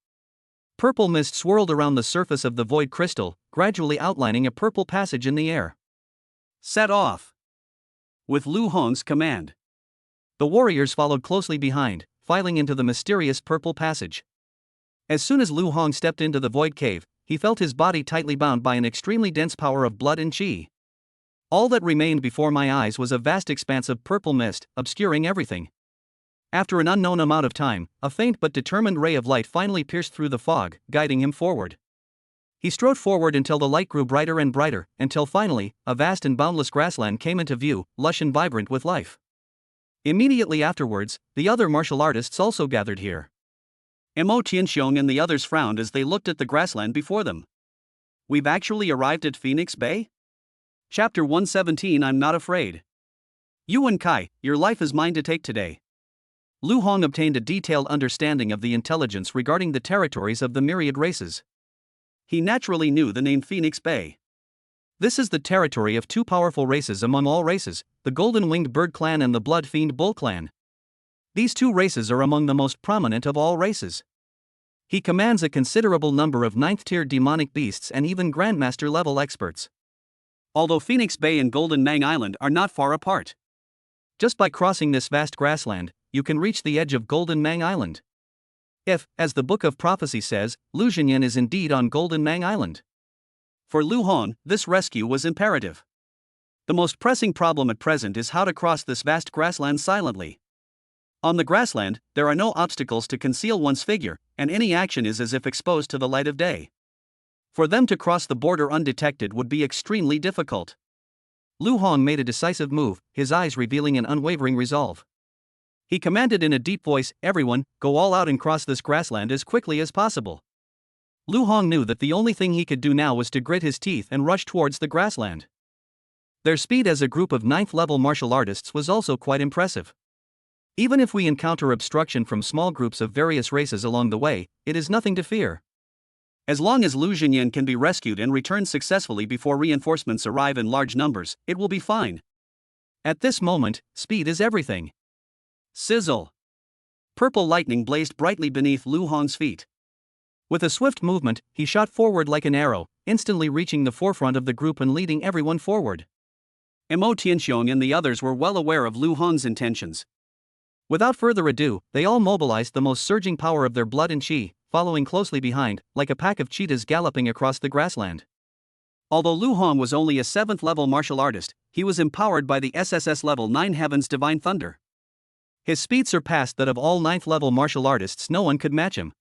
[SPEAKER 1] Purple mist swirled around the surface of the void crystal, gradually outlining a purple passage in the air. Set off! With Lu Hong's command. The warriors followed closely behind, filing into the mysterious purple passage. As soon as Lu Hong stepped into the void cave, he felt his body tightly bound by an extremely dense power of blood and qi. All that remained before my eyes was a vast expanse of purple mist, obscuring everything. After an unknown amount of time, a faint but determined ray of light finally pierced through the fog, guiding him forward. He strode forward until the light grew brighter and brighter, until finally, a vast and boundless grassland came into view, lush and vibrant with life. Immediately afterwards, the other martial artists also gathered here. Mo Tianxiong and the others frowned as they looked at the grassland before them. We've actually arrived at Phoenix Bay? Chapter 117. I'm not afraid. Yuan Kai, your life is mine to take today. Lu Hong obtained a detailed understanding of the intelligence regarding the territories of the myriad races. He naturally knew the name Phoenix Bay. This is the territory of two powerful races among all races, the Golden Winged Bird Clan and the Blood Fiend Bull Clan. These two races are among the most prominent of all races. He commands a considerable number of 9th-tier demonic beasts and even Grandmaster-level experts. Although Phoenix Bay and Golden Mang Island are not far apart. Just by crossing this vast grassland, you can reach the edge of Golden Mang Island. If, as the Book of Prophecy says, Lu Jinyan is indeed on Golden Mang Island. For Lu Hong, this rescue was imperative. The most pressing problem at present is how to cross this vast grassland silently. On the grassland, there are no obstacles to conceal one's figure, and any action is as if exposed to the light of day. For them to cross the border undetected would be extremely difficult. Lu Hong made a decisive move, his eyes revealing an unwavering resolve. He commanded in a deep voice, "Everyone, go all out and cross this grassland as quickly as possible." Lu Hong knew that the only thing he could do now was to grit his teeth and rush towards the grassland. Their speed as a group of 9th-level martial artists was also quite impressive. Even if we encounter obstruction from small groups of various races along the way, it is nothing to fear. As long as Lu Jinyan can be rescued and returned successfully before reinforcements arrive in large numbers, it will be fine. At this moment, speed is everything. Sizzle! Purple lightning blazed brightly beneath Lu Hong's feet. With a swift movement, he shot forward like an arrow, instantly reaching the forefront of the group and leading everyone forward. Mo Tianxiong and the others were well aware of Lu Hong's intentions. Without further ado, they all mobilized the most surging power of their blood and qi, following closely behind, like a pack of cheetahs galloping across the grassland. Although Lu Hong was only a 7th-level martial artist, he was empowered by the SSS Level 9 Heaven's Divine Thunder. His speed surpassed that of all 9th-level martial artists. No one could match him.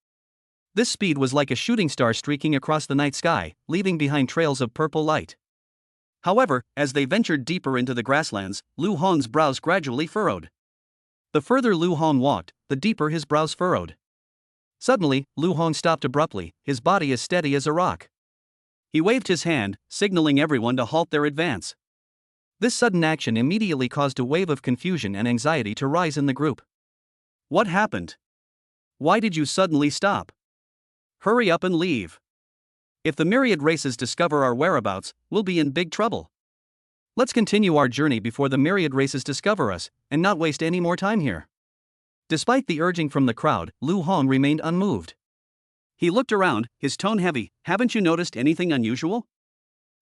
[SPEAKER 1] This speed was like a shooting star streaking across the night sky, leaving behind trails of purple light. However, as they ventured deeper into the grasslands, Lu Hong's brows gradually furrowed. The further Lu Hong walked, the deeper his brows furrowed. Suddenly, Lu Hong stopped abruptly, his body as steady as a rock. He waved his hand, signaling everyone to halt their advance. This sudden action immediately caused a wave of confusion and anxiety to rise in the group. What happened? Why did you suddenly stop? Hurry up and leave. If the myriad races discover our whereabouts, we'll be in big trouble. Let's continue our journey before the myriad races discover us, and not waste any more time here. Despite the urging from the crowd, Lu Hong remained unmoved. He looked around, his tone heavy. Haven't you noticed anything unusual?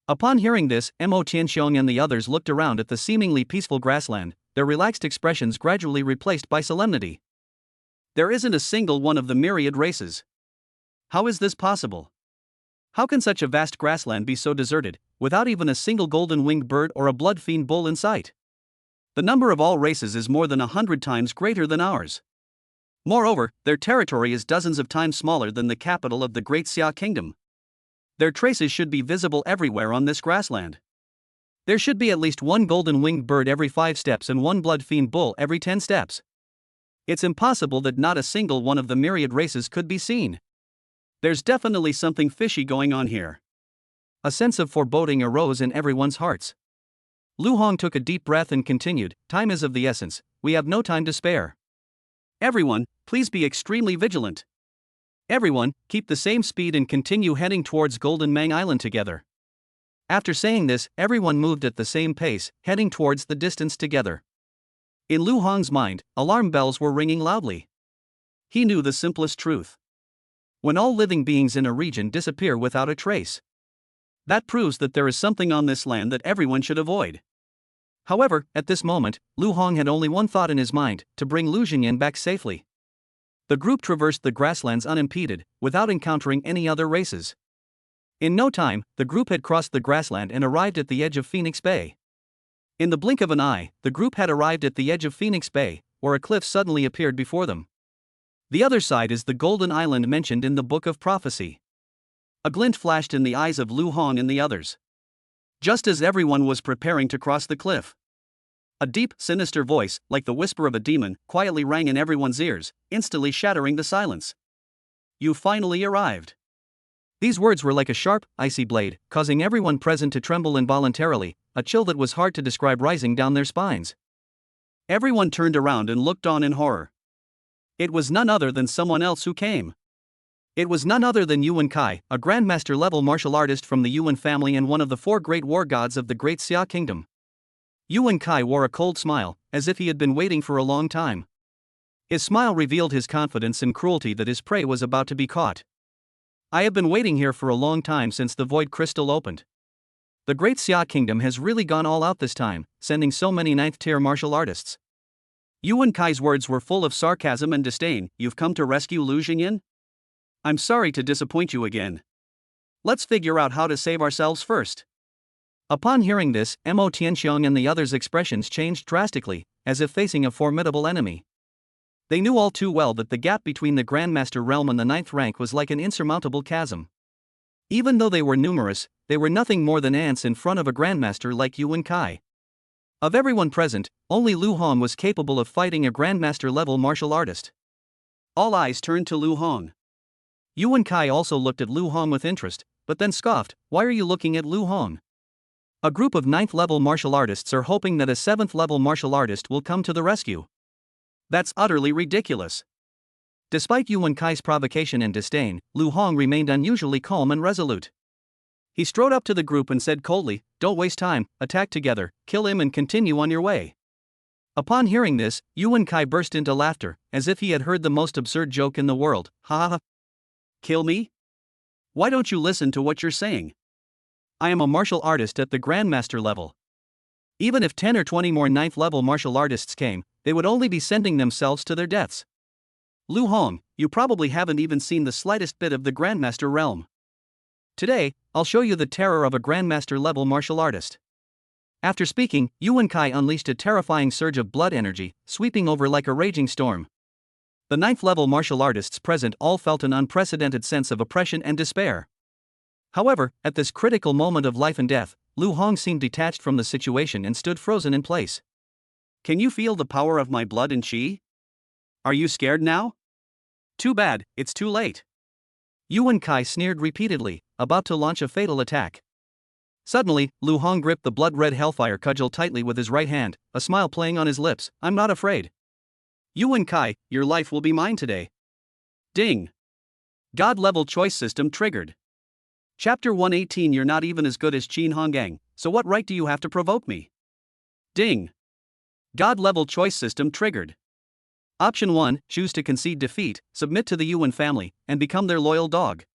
[SPEAKER 1] Upon hearing this, Mo Tianxiong and the others looked around at the seemingly peaceful grassland, their relaxed expressions gradually replaced by solemnity. There isn't a single one of the myriad races. How is this possible? How can such a vast grassland be so deserted, without even a single golden-winged bird or a blood-fiend bull in sight? The number of all races is more than 100 times greater than ours. Moreover, their territory is dozens of times smaller than the capital of the Great Xia Kingdom. Their traces should be visible everywhere on this grassland. There should be at least one golden-winged bird every 5 steps and one blood-fiend bull every 10 steps. It's impossible that not a single one of the myriad races could be seen. There's definitely something fishy going on here. A sense of foreboding arose in everyone's hearts. Lu Hong took a deep breath and continued, "Time is of the essence, we have no time to spare. Everyone, please be extremely vigilant. Everyone, keep the same speed and continue heading towards Golden Mang Island together." After saying this, everyone moved at the same pace, heading towards the distance together. In Lu Hong's mind, alarm bells were ringing loudly. He knew the simplest truth. When all living beings in a region disappear without a trace, that proves that there is something on this land that everyone should avoid. However, at this moment, Lu Hong had only one thought in his mind: to bring Lu Jingyan back safely. The group traversed the grasslands unimpeded, without encountering any other races. In no time, the group had crossed the grassland and arrived at the edge of Phoenix Bay. In the blink of an eye, the group had arrived at the edge of Phoenix Bay, where a cliff suddenly appeared before them. The other side is the Golden Island mentioned in the Book of Prophecy. A glint flashed in the eyes of Lu Hong and the others. Just as everyone was preparing to cross the cliff, a deep, sinister voice, like the whisper of a demon, quietly rang in everyone's ears, instantly shattering the silence. "You finally arrived." These words were like a sharp, icy blade, causing everyone present to tremble involuntarily, a chill that was hard to describe rising down their spines. Everyone turned around and looked on in horror. It was none other than someone else who came. It was none other than Yuan Kai, a Grandmaster-level martial artist from the Yuan family and one of the 4 great war gods of the Great Xia Kingdom. Yuan Kai wore a cold smile, as if he had been waiting for a long time. His smile revealed his confidence and cruelty that his prey was about to be caught. "I have been waiting here for a long time since the Void Crystal opened. The Great Xia Kingdom has really gone all out this time, sending so many 9th-tier martial artists." Yuan Kai's words were full of sarcasm and disdain. "You've come to rescue Lu Jingyan? I'm sorry to disappoint you again. Let's figure out how to save ourselves first." Upon hearing this, Mo Tianxiang and the others' expressions changed drastically, as if facing a formidable enemy. They knew all too well that the gap between the Grandmaster realm and the 9th rank was like an insurmountable chasm. Even though they were numerous, they were nothing more than ants in front of a Grandmaster like Yuan Kai. Of everyone present, only Lu Hong was capable of fighting a Grandmaster-level martial artist. All eyes turned to Lu Hong. Yuan Kai also looked at Lu Hong with interest, but then scoffed, "Why are you looking at Lu Hong? A group of 9th-level martial artists are hoping that a 7th-level martial artist will come to the rescue. That's utterly ridiculous." Despite Yuan Kai's provocation and disdain, Lu Hong remained unusually calm and resolute. He strode up to the group and said coldly, "Don't waste time, attack together, kill him and continue on your way." Upon hearing this, Yuan Kai burst into laughter, as if he had heard the most absurd joke in the world. "Ha ha ha. Kill me? Why don't you listen to what you're saying? I am a martial artist at the Grandmaster level. Even if 10 or 20 more 9th level martial artists came, they would only be sending themselves to their deaths. Lu Hong, you probably haven't even seen the slightest bit of the Grandmaster realm. Today, I'll show you the terror of a Grandmaster-level martial artist." After speaking, Yuan Kai unleashed a terrifying surge of blood energy, sweeping over like a raging storm. The 9th-level martial artists present all felt an unprecedented sense of oppression and despair. However, at this critical moment of life and death, Lu Hong seemed detached from the situation and stood frozen in place. "Can you feel the power of my blood and qi? Are you scared now? Too bad, it's too late." Yuan Kai sneered repeatedly, about to launch a fatal attack. Suddenly, Lu Hong gripped the blood-red hellfire cudgel tightly with his right hand, a smile playing on his lips. "I'm not afraid. Yuan Kai, your life will be mine today." Ding! God-level choice system triggered. Chapter 118. You're not even as good as Qin Hongang, so what right do you have to provoke me? Ding! God-level choice system triggered. Option 1, choose to concede defeat, submit to the Yuan family, and become their loyal dog.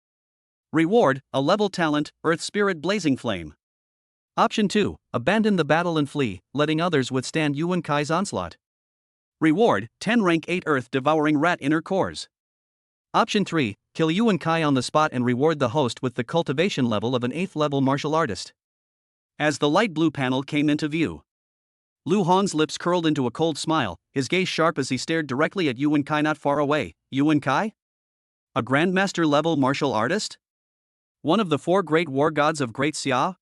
[SPEAKER 1] Reward, a level talent, Earth Spirit Blazing Flame. Option 2, abandon the battle and flee, letting others withstand Yuan Kai's onslaught. Reward, 10 rank 8 earth devouring rat inner cores. Option 3, kill Yuan Kai on the spot and reward the host with the cultivation level of an 8th level martial artist. As the light blue panel came into view, Lu Hong's lips curled into a cold smile, his gaze sharp as he stared directly at Yuan Kai not far away. Yuan Kai? A Grandmaster level martial artist? One of the 4 great war gods of Great Xia?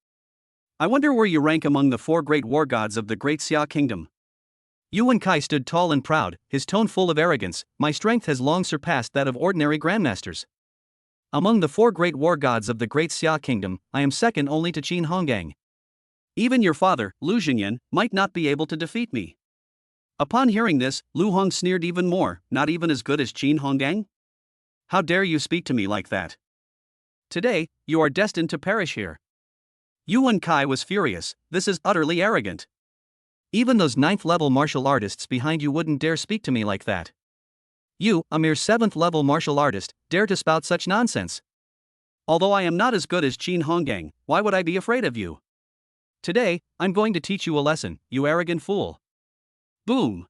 [SPEAKER 1] I wonder where you rank among the 4 great war gods of the Great Xia Kingdom. Yuan Kai stood tall and proud, his tone full of arrogance. My strength has long surpassed that of ordinary grandmasters. Among the 4 great war gods of the Great Xia Kingdom, I am second only to Qin Hongang. Even your father, Lu Xinyan, might not be able to defeat me. Upon hearing this, Lu Hong sneered even more. Not even as good as Qin Hongang? How dare you speak to me like that? Today, you are destined to perish here. Yuan Kai was furious. This is utterly arrogant. Even those 9th level martial artists behind you wouldn't dare speak to me like that. You, a mere 7th level martial artist, dare to spout such nonsense. Although I am not as good as Qin Hongang, why would I be afraid of you? Today, I'm going to teach you a lesson, you arrogant fool. Boom!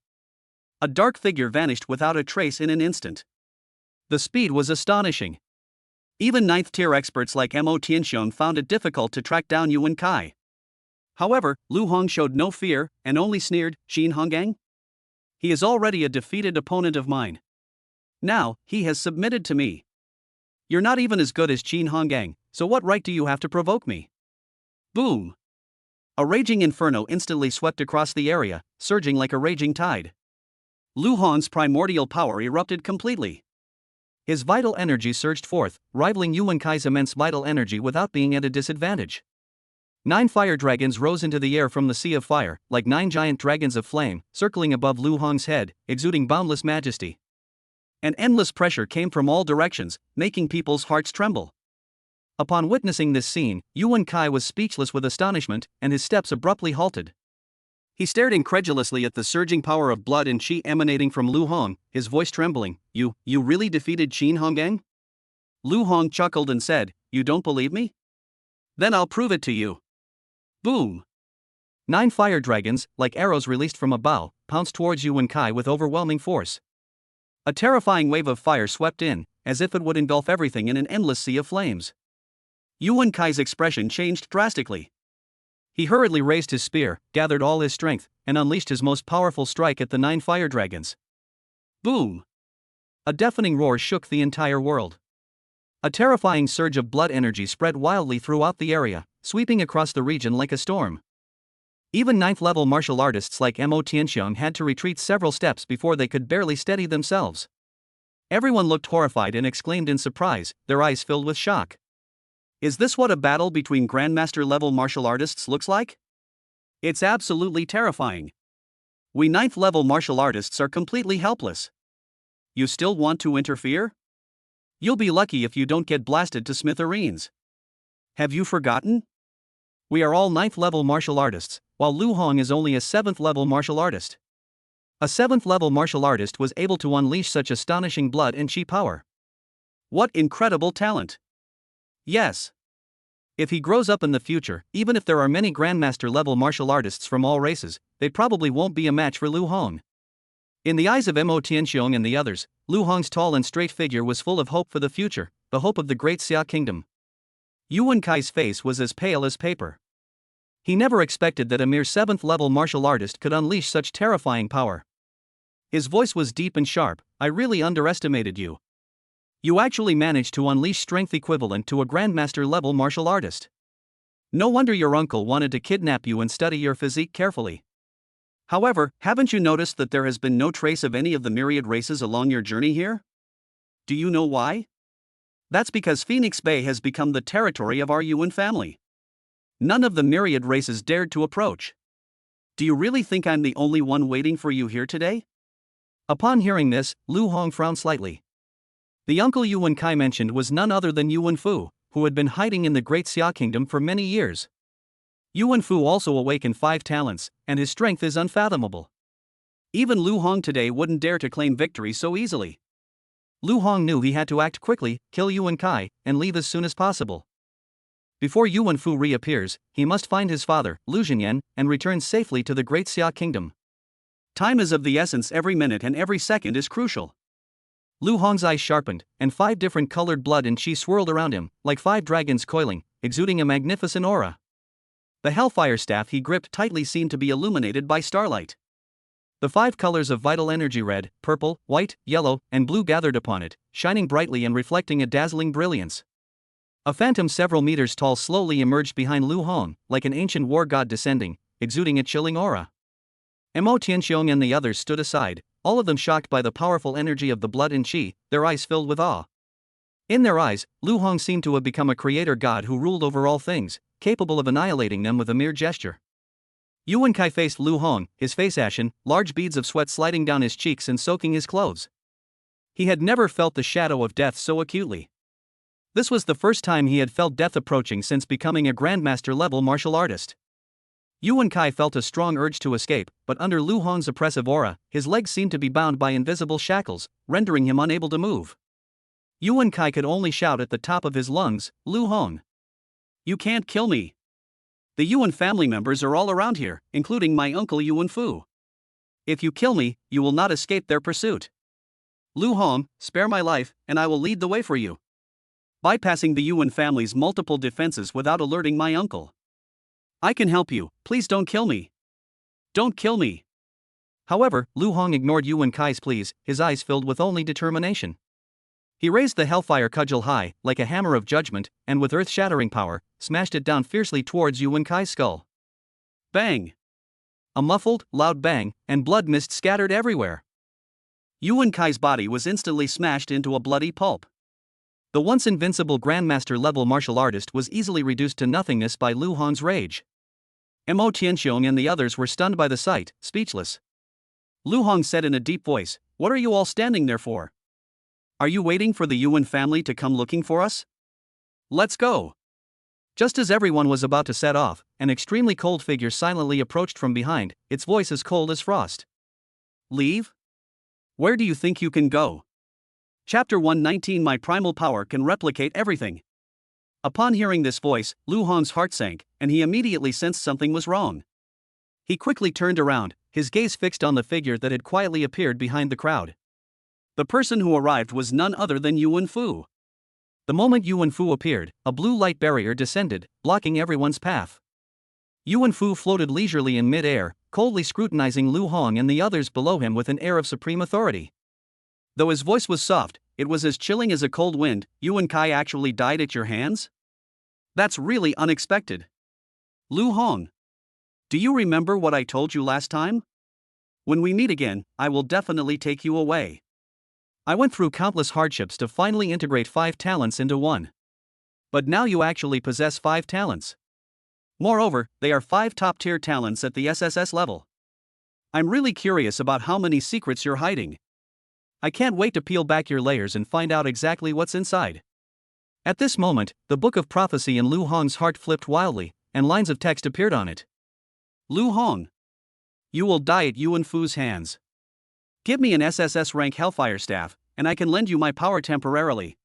[SPEAKER 1] A dark figure vanished without a trace in an instant. The speed was astonishing. Even 9th tier experts like Mo Tianxiong found it difficult to track down Yuan Kai. However, Lu Hong showed no fear, and only sneered. Qin Hongang? He is already a defeated opponent of mine. Now, he has submitted to me. You're not even as good as Qin Hongang, so what right do you have to provoke me? Boom! A raging inferno instantly swept across the area, surging like a raging tide. Lu Hong's primordial power erupted completely. His vital energy surged forth, rivaling Yuan Kai's immense vital energy without being at a disadvantage. 9 fire dragons rose into the air from the sea of fire, like 9 giant dragons of flame, circling above Lu Hong's head, exuding boundless majesty. An endless pressure came from all directions, making people's hearts tremble. Upon witnessing this scene, Yuan Kai was speechless with astonishment, and his steps abruptly halted. He stared incredulously at the surging power of blood and qi emanating from Lu Hong, his voice trembling. You really defeated Qin Hongang? Lu Hong chuckled and said, you don't believe me? Then I'll prove it to you. Boom! 9 fire dragons, like arrows released from a bow, pounced towards Yuan Kai with overwhelming force. A terrifying wave of fire swept in, as if it would engulf everything in an endless sea of flames. Yuan Kai's expression changed drastically. He hurriedly raised his spear, gathered all his strength, and unleashed his most powerful strike at the 9 fire dragons. Boom! A deafening roar shook the entire world. A terrifying surge of blood energy spread wildly throughout the area, sweeping across the region like a storm. Even 9th level martial artists like Mo Tianxiong had to retreat several steps before they could barely steady themselves. Everyone looked horrified and exclaimed in surprise, their eyes filled with shock. Is this what a battle between Grandmaster level martial artists looks like? It's absolutely terrifying. We 9th level martial artists are completely helpless. You still want to interfere? You'll be lucky if you don't get blasted to smithereens. Have you forgotten? We are all 9th level martial artists, while Lu Hong is only a 7th level martial artist. A 7th level martial artist was able to unleash such astonishing blood and qi power. What incredible talent! Yes. If he grows up in the future, even if there are many Grandmaster level martial artists from all races, they probably won't be a match for Lu Hong. In the eyes of Mo Tianxiong and the others, Lu Hong's tall and straight figure was full of hope for the future, the hope of the Great Xia Kingdom. Yuan Kai's face was as pale as paper. He never expected that a mere 7th level martial artist could unleash such terrifying power. His voice was deep and sharp. I really underestimated you. You actually managed to unleash strength equivalent to a Grandmaster level martial artist. No wonder your uncle wanted to kidnap you and study your physique carefully. However, haven't you noticed that there has been no trace of any of the myriad races along your journey here? Do you know why? That's because Phoenix Bay has become the territory of our Yuan family. None of the myriad races dared to approach. Do you really think I'm the only one waiting for you here today? Upon hearing this, Lu Hong frowned slightly. The uncle Yuan Kai mentioned was none other than Yuan Fu, who had been hiding in the Great Xia Kingdom for many years. Yuan Fu also awakened 5 talents, and his strength is unfathomable. Even Lu Hong today wouldn't dare to claim victory so easily. Lu Hong knew he had to act quickly, kill Yuan Kai, and leave as soon as possible. Before Yuan Fu reappears, he must find his father, Lu Xinyan, and return safely to the Great Xia Kingdom. Time is of the essence, every minute and every second is crucial. Lu Hong's eyes sharpened, and 5 different colored blood and chi swirled around him, like 5 dragons coiling, exuding a magnificent aura. The hellfire staff he gripped tightly seemed to be illuminated by starlight. The 5 colors of vital energy, red, purple, white, yellow, and blue, gathered upon it, shining brightly and reflecting a dazzling brilliance. A phantom several meters tall slowly emerged behind Lu Hong, like an ancient war god descending, exuding a chilling aura. Mo Tianxiong and the others stood aside, all of them shocked by the powerful energy of the blood and qi, their eyes filled with awe. In their eyes, Lu Hong seemed to have become a creator god who ruled over all things, capable of annihilating them with a mere gesture. Yuan Kai faced Lu Hong, his face ashen, large beads of sweat sliding down his cheeks and soaking his clothes. He had never felt the shadow of death so acutely. This was the first time he had felt death approaching since becoming a grandmaster-level martial artist. Yuan Kai felt a strong urge to escape, but under Lu Hong's oppressive aura, his legs seemed to be bound by invisible shackles, rendering him unable to move. Yuan Kai could only shout at the top of his lungs, "Lu Hong! You can't kill me! The Yuan family members are all around here, including my uncle Yuan Fu. If you kill me, you will not escape their pursuit. Lu Hong, spare my life, and I will lead the way for you." Bypassing the Yuan family's multiple defenses without alerting my uncle. "I can help you, please don't kill me. Don't kill me." However, Lu Hong ignored Yuan Kai's pleas, his eyes filled with only determination. He raised the hellfire cudgel high, like a hammer of judgment, and with earth-shattering power, smashed it down fiercely towards Yuan Kai's skull. Bang! A muffled, loud bang, and blood mist scattered everywhere. Yuan Kai's body was instantly smashed into a bloody pulp. The once invincible grandmaster-level martial artist was easily reduced to nothingness by Lu Hong's rage. Mo Tianxiong and the others were stunned by the sight, speechless. Lu Hong said in a deep voice, "What are you all standing there for? Are you waiting for the Yuan family to come looking for us? Let's go." Just as everyone was about to set off, an extremely cold figure silently approached from behind, its voice as cold as frost. "Leave? Where do you think you can go?" Chapter 119. My primal power can replicate everything. Upon hearing this voice, Lu Hong's heart sank, and he immediately sensed something was wrong. He quickly turned around, his gaze fixed on the figure that had quietly appeared behind the crowd. The person who arrived was none other than Yuan Fu. The moment Yuan Fu appeared, a blue light barrier descended, blocking everyone's path. Yuan Fu floated leisurely in mid-air, coldly scrutinizing Lu Hong and the others below him with an air of supreme authority. Though his voice was soft, it was as chilling as a cold wind. "Yuan Kai actually died at your hands? That's really unexpected. Lu Hong, do you remember what I told you last time? When we meet again, I will definitely take you away. I went through countless hardships to finally integrate 5 talents into one. But now you actually possess 5 talents. Moreover, they are 5 top-tier talents at the SSS level. I'm really curious about how many secrets you're hiding. I can't wait to peel back your layers and find out exactly what's inside." At this moment, the book of prophecy in Lu Hong's heart flipped wildly, and lines of text appeared on it. "Lu Hong, you will die at Yuan Fu's hands. Give me an SSS rank Hellfire Staff, and I can lend you my power temporarily."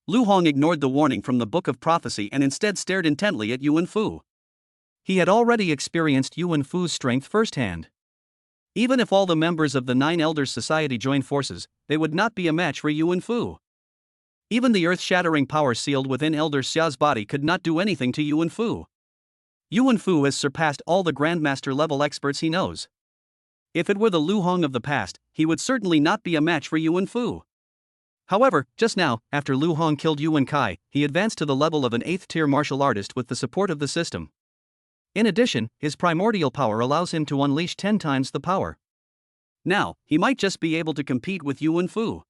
[SPEAKER 1] Lu Hong ignored the warning from the book of prophecy and instead stared intently at Yuan Fu. He had already experienced Yuan Fu's strength firsthand. Even if all the members of the 9 Elders Society joined forces, they would not be a match for Yuan Fu. Even the earth-shattering power sealed within Elder Xia's body could not do anything to Yuan Fu. Yuan Fu has surpassed all the Grandmaster-level experts he knows. If it were the Lu Hong of the past, he would certainly not be a match for Yuan Fu. However, just now, after Lu Hong killed Yuan Kai, he advanced to the level of an 8th-tier martial artist with the support of the system. In addition, his primordial power allows him to unleash 10 times the power. Now, he might just be able to compete with Yuan Fu.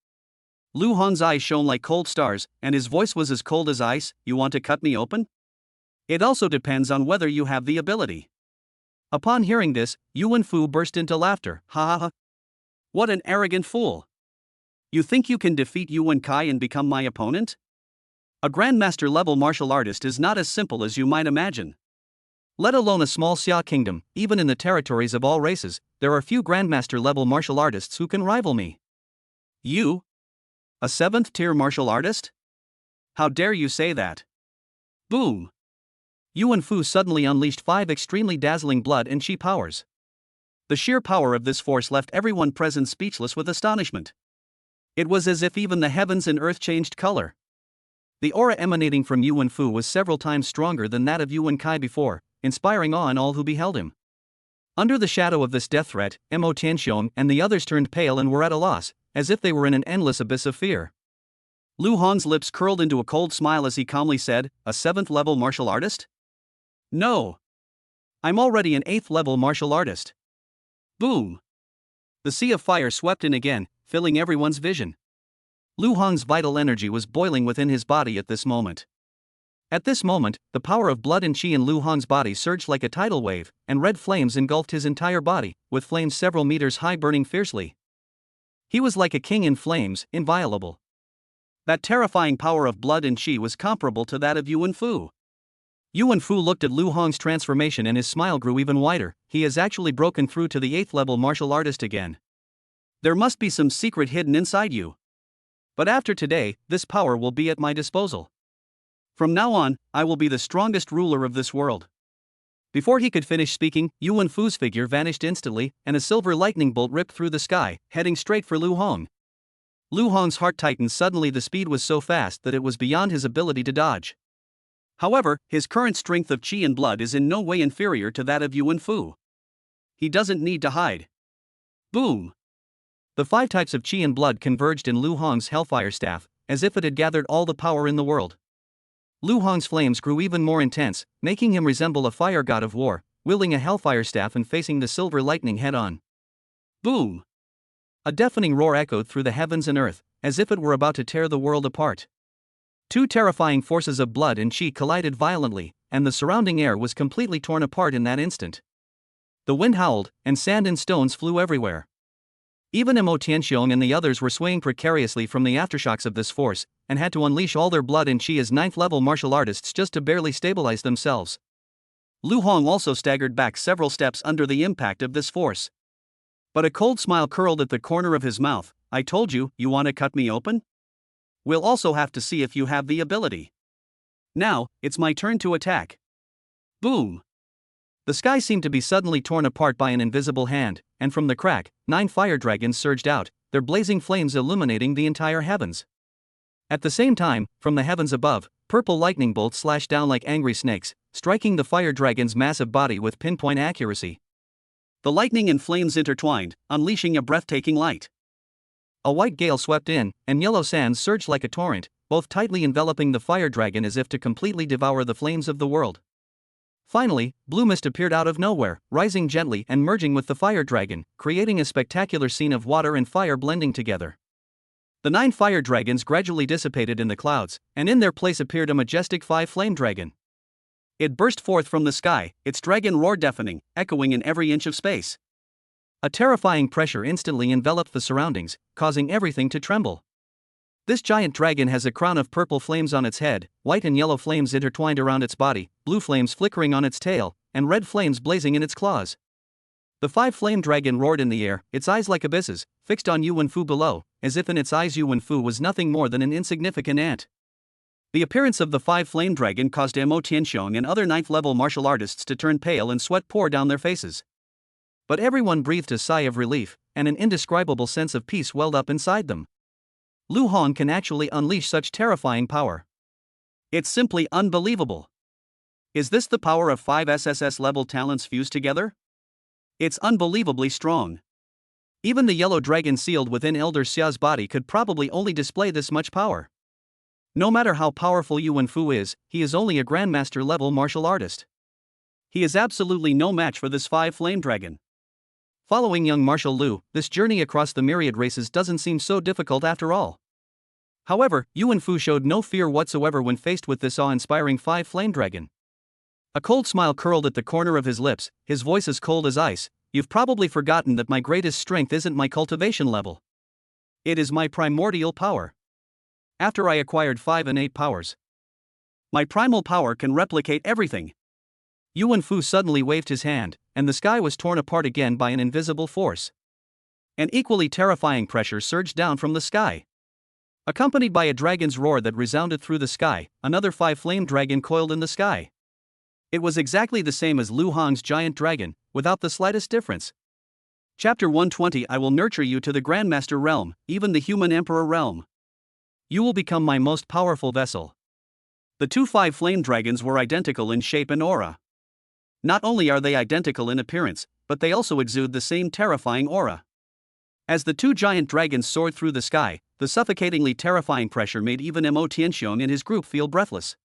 [SPEAKER 1] Lu Hong's eyes shone like cold stars, and his voice was as cold as ice. "You want to cut me open? It also depends on whether you have the ability." Upon hearing this, Yuan Fu burst into laughter. "Ha ha ha! What an arrogant fool! You think you can defeat Yuan Kai and become my opponent? A Grandmaster-level martial artist is not as simple as you might imagine. Let alone a small Xia kingdom, even in the territories of all races, there are few Grandmaster-level martial artists who can rival me. You? A 7th-tier martial artist? How dare you say that?" Boom! Yuan Fu suddenly unleashed 5 extremely dazzling blood and chi powers. The sheer power of this force left everyone present speechless with astonishment. It was as if even the heavens and earth changed color. The aura emanating from Yuan Fu was several times stronger than that of Yuan Kai before, inspiring awe in all who beheld him. Under the shadow of this death threat, Mo Tianxiong and the others turned pale and were at a loss, as if they were in an endless abyss of fear. Lu Hong's lips curled into a cold smile as he calmly said, "A 7th-level martial artist? No. I'm already an 8th-level martial artist." Boom! The sea of fire swept in again, filling everyone's vision. Lu Hong's vital energy was boiling within his body at this moment. At this moment, the power of blood and chi in Lu Hong's body surged like a tidal wave, and red flames engulfed his entire body, with flames several meters high burning fiercely. He was like a king in flames, inviolable. That terrifying power of blood and chi was comparable to that of Yuan Fu. Yuan Fu looked at Lu Hong's transformation and his smile grew even wider. He has actually broken through to the 8th-level martial artist again. There must be some secret hidden inside you. But after today, this power will be at my disposal. From now on, I will be the strongest ruler of this world. Before he could finish speaking, Yuan Fu's figure vanished instantly, and a silver lightning bolt ripped through the sky, heading straight for Lu Hong. Lu Hong's heart tightened suddenly. The speed was so fast that it was beyond his ability to dodge. However, his current strength of chi and blood is in no way inferior to that of Yuan Fu. He doesn't need to hide. Boom! The 5 types of chi and blood converged in Lu Hong's Hellfire Staff, as if it had gathered all the power in the world. Lu Hong's flames grew even more intense, making him resemble a fire god of war, wielding a hellfire staff and facing the silver lightning head-on. Boom! A deafening roar echoed through the heavens and earth, as if it were about to tear the world apart. 2 terrifying forces of blood and chi collided violently, and the surrounding air was completely torn apart in that instant. The wind howled, and sand and stones flew everywhere. Even Mo Tianxiong and the others were swaying precariously from the aftershocks of this force, and had to unleash all their blood and chi as 9th-level martial artists just to barely stabilize themselves. Lu Hong also staggered back several steps under the impact of this force. But a cold smile curled at the corner of his mouth. "I told you, you want to cut me open? We'll also have to see if you have the ability. Now, it's my turn to attack." Boom! The sky seemed to be suddenly torn apart by an invisible hand, and from the crack, 9 fire dragons surged out, their blazing flames illuminating the entire heavens. At the same time, from the heavens above, purple lightning bolts slashed down like angry snakes, striking the fire dragon's massive body with pinpoint accuracy. The lightning and flames intertwined, unleashing a breathtaking light. A white gale swept in, and yellow sands surged like a torrent, both tightly enveloping the fire dragon as if to completely devour the flames of the world. Finally, blue mist appeared out of nowhere, rising gently and merging with the fire dragon, creating a spectacular scene of water and fire blending together. The 9 fire dragons gradually dissipated in the clouds, and in their place appeared a majestic 5-flame dragon. It burst forth from the sky, its dragon roar deafening, echoing in every inch of space. A terrifying pressure instantly enveloped the surroundings, causing everything to tremble. This giant dragon has a crown of purple flames on its head, white and yellow flames intertwined around its body, blue flames flickering on its tail, and red flames blazing in its claws. The 5-flame dragon roared in the air, its eyes like abysses, fixed on Yuan Fu below, as if in its eyes Yuan Fu was nothing more than an insignificant ant. The appearance of the 5-flame dragon caused Mo Tianxiong and other 9th-level martial artists to turn pale and sweat pour down their faces. But everyone breathed a sigh of relief, and an indescribable sense of peace welled up inside them. Lu Hong can actually unleash such terrifying power. It's simply unbelievable. Is this the power of 5 SSS-level talents fused together? It's unbelievably strong. Even the yellow dragon sealed within Elder Xia's body could probably only display this much power. No matter how powerful Yuan Fu is, he is only a Grandmaster-level martial artist. He is absolutely no match for this 5-flame dragon. Following young Marshal Lu, this journey across the myriad races doesn't seem so difficult after all. However, Yuan Fu showed no fear whatsoever when faced with this awe-inspiring 5-flame dragon. A cold smile curled at the corner of his lips, his voice as cold as ice. "You've probably forgotten that my greatest strength isn't my cultivation level. It is my primordial power. After I acquired 5 innate powers, my primal power can replicate everything." Yuan Fu suddenly waved his hand, and the sky was torn apart again by an invisible force. An equally terrifying pressure surged down from the sky. Accompanied by a dragon's roar that resounded through the sky, another 5-flame dragon coiled in the sky. It was exactly the same as Lu Hong's giant dragon, without the slightest difference. Chapter 120 I will nurture you to the Grandmaster realm, even the human Emperor realm. You will become my most powerful vessel. The two five flame dragons were identical in shape and aura. Not only are they identical in appearance, but they also exude the same terrifying aura. As the two giant dragons soared through the sky, the suffocatingly terrifying pressure made even Mo Tianxiong and his group feel breathless.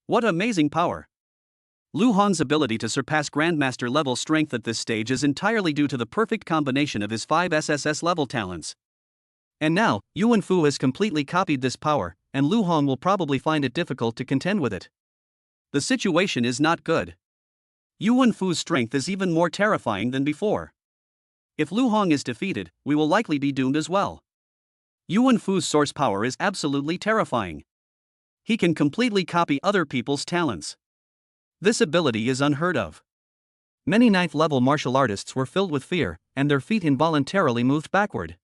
[SPEAKER 1] What amazing power! Lu Hong's ability to surpass Grandmaster level strength at this stage is entirely due to the perfect combination of his 5 SSS level talents. And now, Yuan Fu has completely copied this power, and Lu Hong will probably find it difficult to contend with it. The situation is not good. Yuan Fu's strength is even more terrifying than before. If Lu Hong is defeated, we will likely be doomed as well. Yuan Fu's source power is absolutely terrifying. He can completely copy other people's talents. This ability is unheard of. Many 9th level martial artists were filled with fear, and their feet involuntarily moved backward.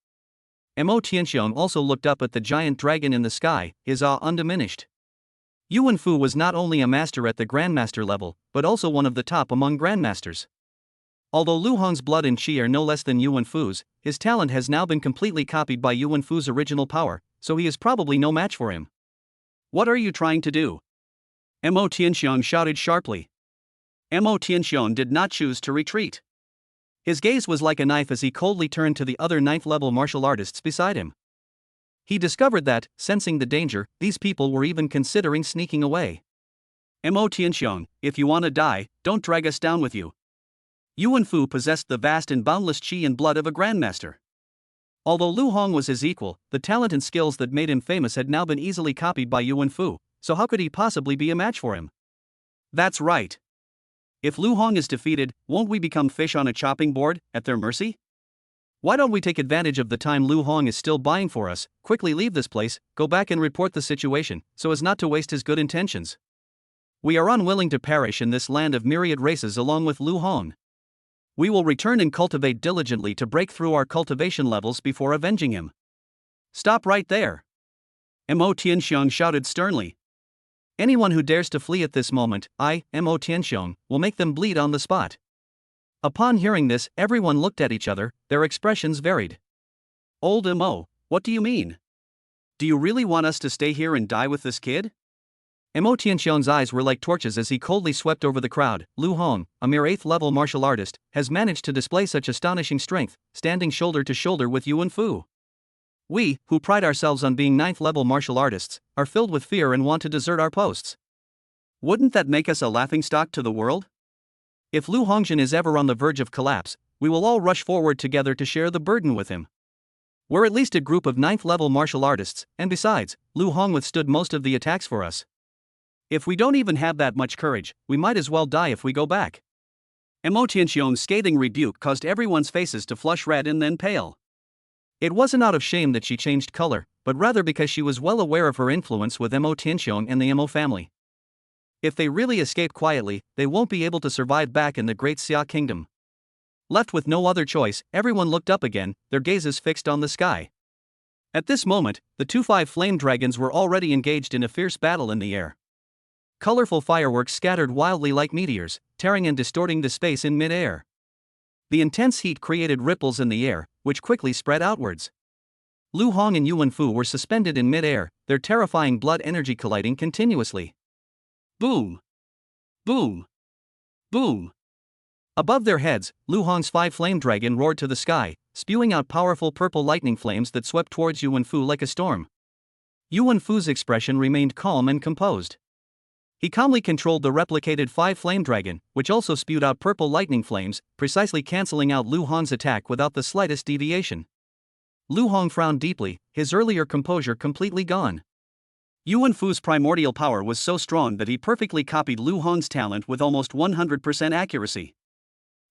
[SPEAKER 1] Mo Tianxiong also looked up at the giant dragon in the sky, his awe undiminished. Yuan Fu was not only a master at the Grandmaster level, but also one of the top among Grandmasters. Although Lu Hong's blood and chi are no less than Yuan Fu's, his talent has now been completely copied by Yuan Fu's original power, so he is probably no match for him. What are you trying to do? Mo Tianxiong shouted sharply. Mo Tianxiong did not choose to retreat. His gaze was like a knife as he coldly turned to the other 9th level martial artists beside him. He discovered that, sensing the danger, these people were even considering sneaking away. Mo Tianxiong, if you want to die, don't drag us down with you. Yuan Fu possessed the vast and boundless chi and blood of a grandmaster. Although Lu Hong was his equal, the talent and skills that made him famous had now been easily copied by Yuan Fu, so how could he possibly be a match for him? That's right. If Lu Hong is defeated, won't we become fish on a chopping board, at their mercy? Why don't we take advantage of the time Lu Hong is still buying for us, quickly leave this place, go back and report the situation, so as not to waste his good intentions? We are unwilling to perish in this land of myriad races along with Lu Hong. We will return and cultivate diligently to break through our cultivation levels before avenging him. Stop right there! Mo Tianxiong shouted sternly. Anyone who dares to flee at this moment, Mo Tianxiong, will make them bleed on the spot. Upon hearing this, everyone looked at each other, their expressions varied. Old Mo, what do you mean? Do you really want us to stay here and die with this kid? Mo Tianxiong's eyes were like torches as he coldly swept over the crowd. Lu Hong, a mere 8th level martial artist, has managed to display such astonishing strength, standing shoulder to shoulder with Yuan Fu. We, who pride ourselves on being 9th level martial artists, are filled with fear and want to desert our posts. Wouldn't that make us a laughingstock to the world? If Lu Hongjian is ever on the verge of collapse, we will all rush forward together to share the burden with him. We're at least a group of 9th level martial artists, and besides, Lu Hong withstood most of the attacks for us. If we don't even have that much courage, we might as well die if we go back. Mo Tianxiong's scathing rebuke caused everyone's faces to flush red and then pale. It wasn't out of shame that she changed color, but rather because she was well aware of her influence with Mo Tianxiong and the Mo family. If they really escape quietly, they won't be able to survive back in the Great Xia Kingdom. Left with no other choice, everyone looked up again, their gazes fixed on the sky. At this moment, the two 5 flame dragons were already engaged in a fierce battle in the air. Colorful fireworks scattered wildly like meteors, tearing and distorting the space in mid-air. The intense heat created ripples in the air, which quickly spread outwards. Lu Hong and Yuan Fu were suspended in mid-air, their terrifying blood energy colliding continuously. Boom! Boom! Boom! Above their heads, Lu Hong's 5 flame dragon roared to the sky, spewing out powerful purple lightning flames that swept towards Yuan Fu like a storm. Yuan Fu's expression remained calm and composed. He calmly controlled the replicated 5 flame dragon, which also spewed out purple lightning flames, precisely cancelling out Lu Hong's attack without the slightest deviation. Lu Hong frowned deeply, his earlier composure completely gone. Yuan Fu's primordial power was so strong that he perfectly copied Lu Hong's talent with almost 100% accuracy.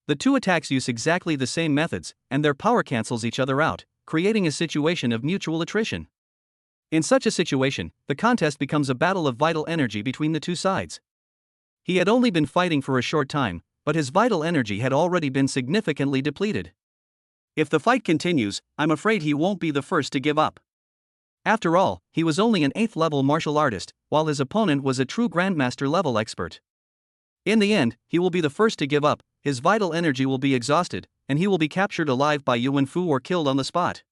[SPEAKER 1] The two attacks use exactly the same methods, and their power cancels each other out, creating a situation of mutual attrition. In such a situation, the contest becomes a battle of vital energy between the two sides. He had only been fighting for a short time, but his vital energy had already been significantly depleted. If the fight continues, I'm afraid he won't be the first to give up. After all, he was only an 8th level martial artist, while his opponent was a true Grandmaster level expert. In the end, he will be the first to give up, his vital energy will be exhausted, and he will be captured alive by Yuan Fu or killed on the spot.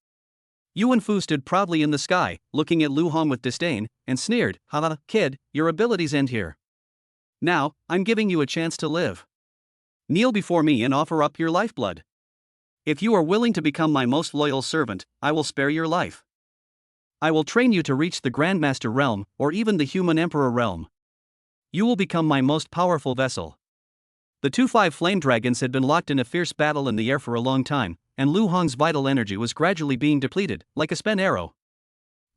[SPEAKER 1] Yuan Fu stood proudly in the sky, looking at Lu Hong with disdain, and sneered, "Haha, kid, your abilities end here. Now, I'm giving you a chance to live. Kneel before me and offer up your lifeblood. If you are willing to become my most loyal servant, I will spare your life. I will train you to reach the Grandmaster realm, or even the Human Emperor realm. You will become my most powerful vessel." The 2-5 flame dragons had been locked in a fierce battle in the air for a long time, and Lu Hong's vital energy was gradually being depleted, like a spent arrow.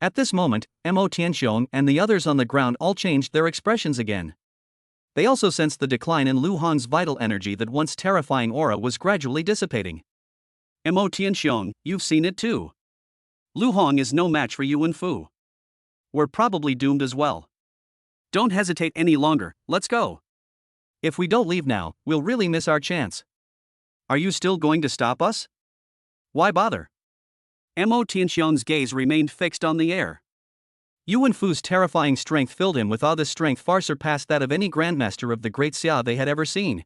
[SPEAKER 1] At this moment, Mo Tianxiong and the others on the ground all changed their expressions again. They also sensed the decline in Lu Hong's vital energy. That once terrifying aura was gradually dissipating. "Mo Tianxiong, you've seen it too. Lu Hong is no match for Yuan Fu. We're probably doomed as well. Don't hesitate any longer, let's go. If we don't leave now, we'll really miss our chance. Are you still going to stop us? Why bother?" Mo Tianxiong's gaze remained fixed on the air. Yuan Fu's terrifying strength filled him with awe. This strength far surpassed that of any grandmaster of the Great Xia they had ever seen.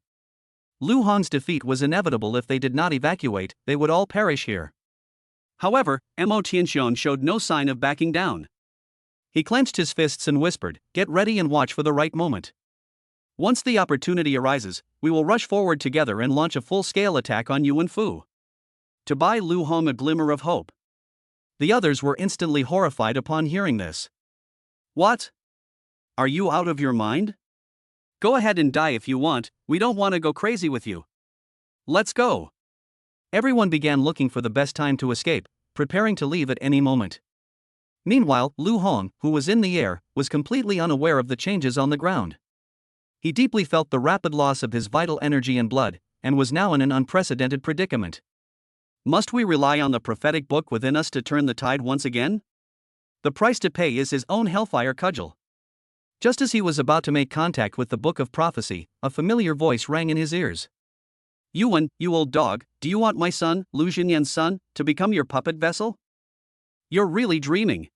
[SPEAKER 1] Lu Hong's defeat was inevitable. If they did not evacuate, they would all perish here. However, Mo Tianxiong showed no sign of backing down. He clenched his fists and whispered, "Get ready and watch for the right moment. Once the opportunity arises, we will rush forward together and launch a full-scale attack on Yuan Fu." To buy Lu Hong a glimmer of hope. The others were instantly horrified upon hearing this. "What? Are you out of your mind? Go ahead and die if you want, we don't want to go crazy with you. Let's go." Everyone began looking for the best time to escape, preparing to leave at any moment. Meanwhile, Lu Hong, who was in the air, was completely unaware of the changes on the ground. He deeply felt the rapid loss of his vital energy and blood, and was now in an unprecedented predicament. Must we rely on the prophetic book within us to turn the tide once again? The price to pay is his own hellfire cudgel. Just as he was about to make contact with the book of prophecy, a familiar voice rang in his ears. "Yuan, you old dog, do you want my son, Lu Xinyan's son, to become your puppet vessel? You're really dreaming.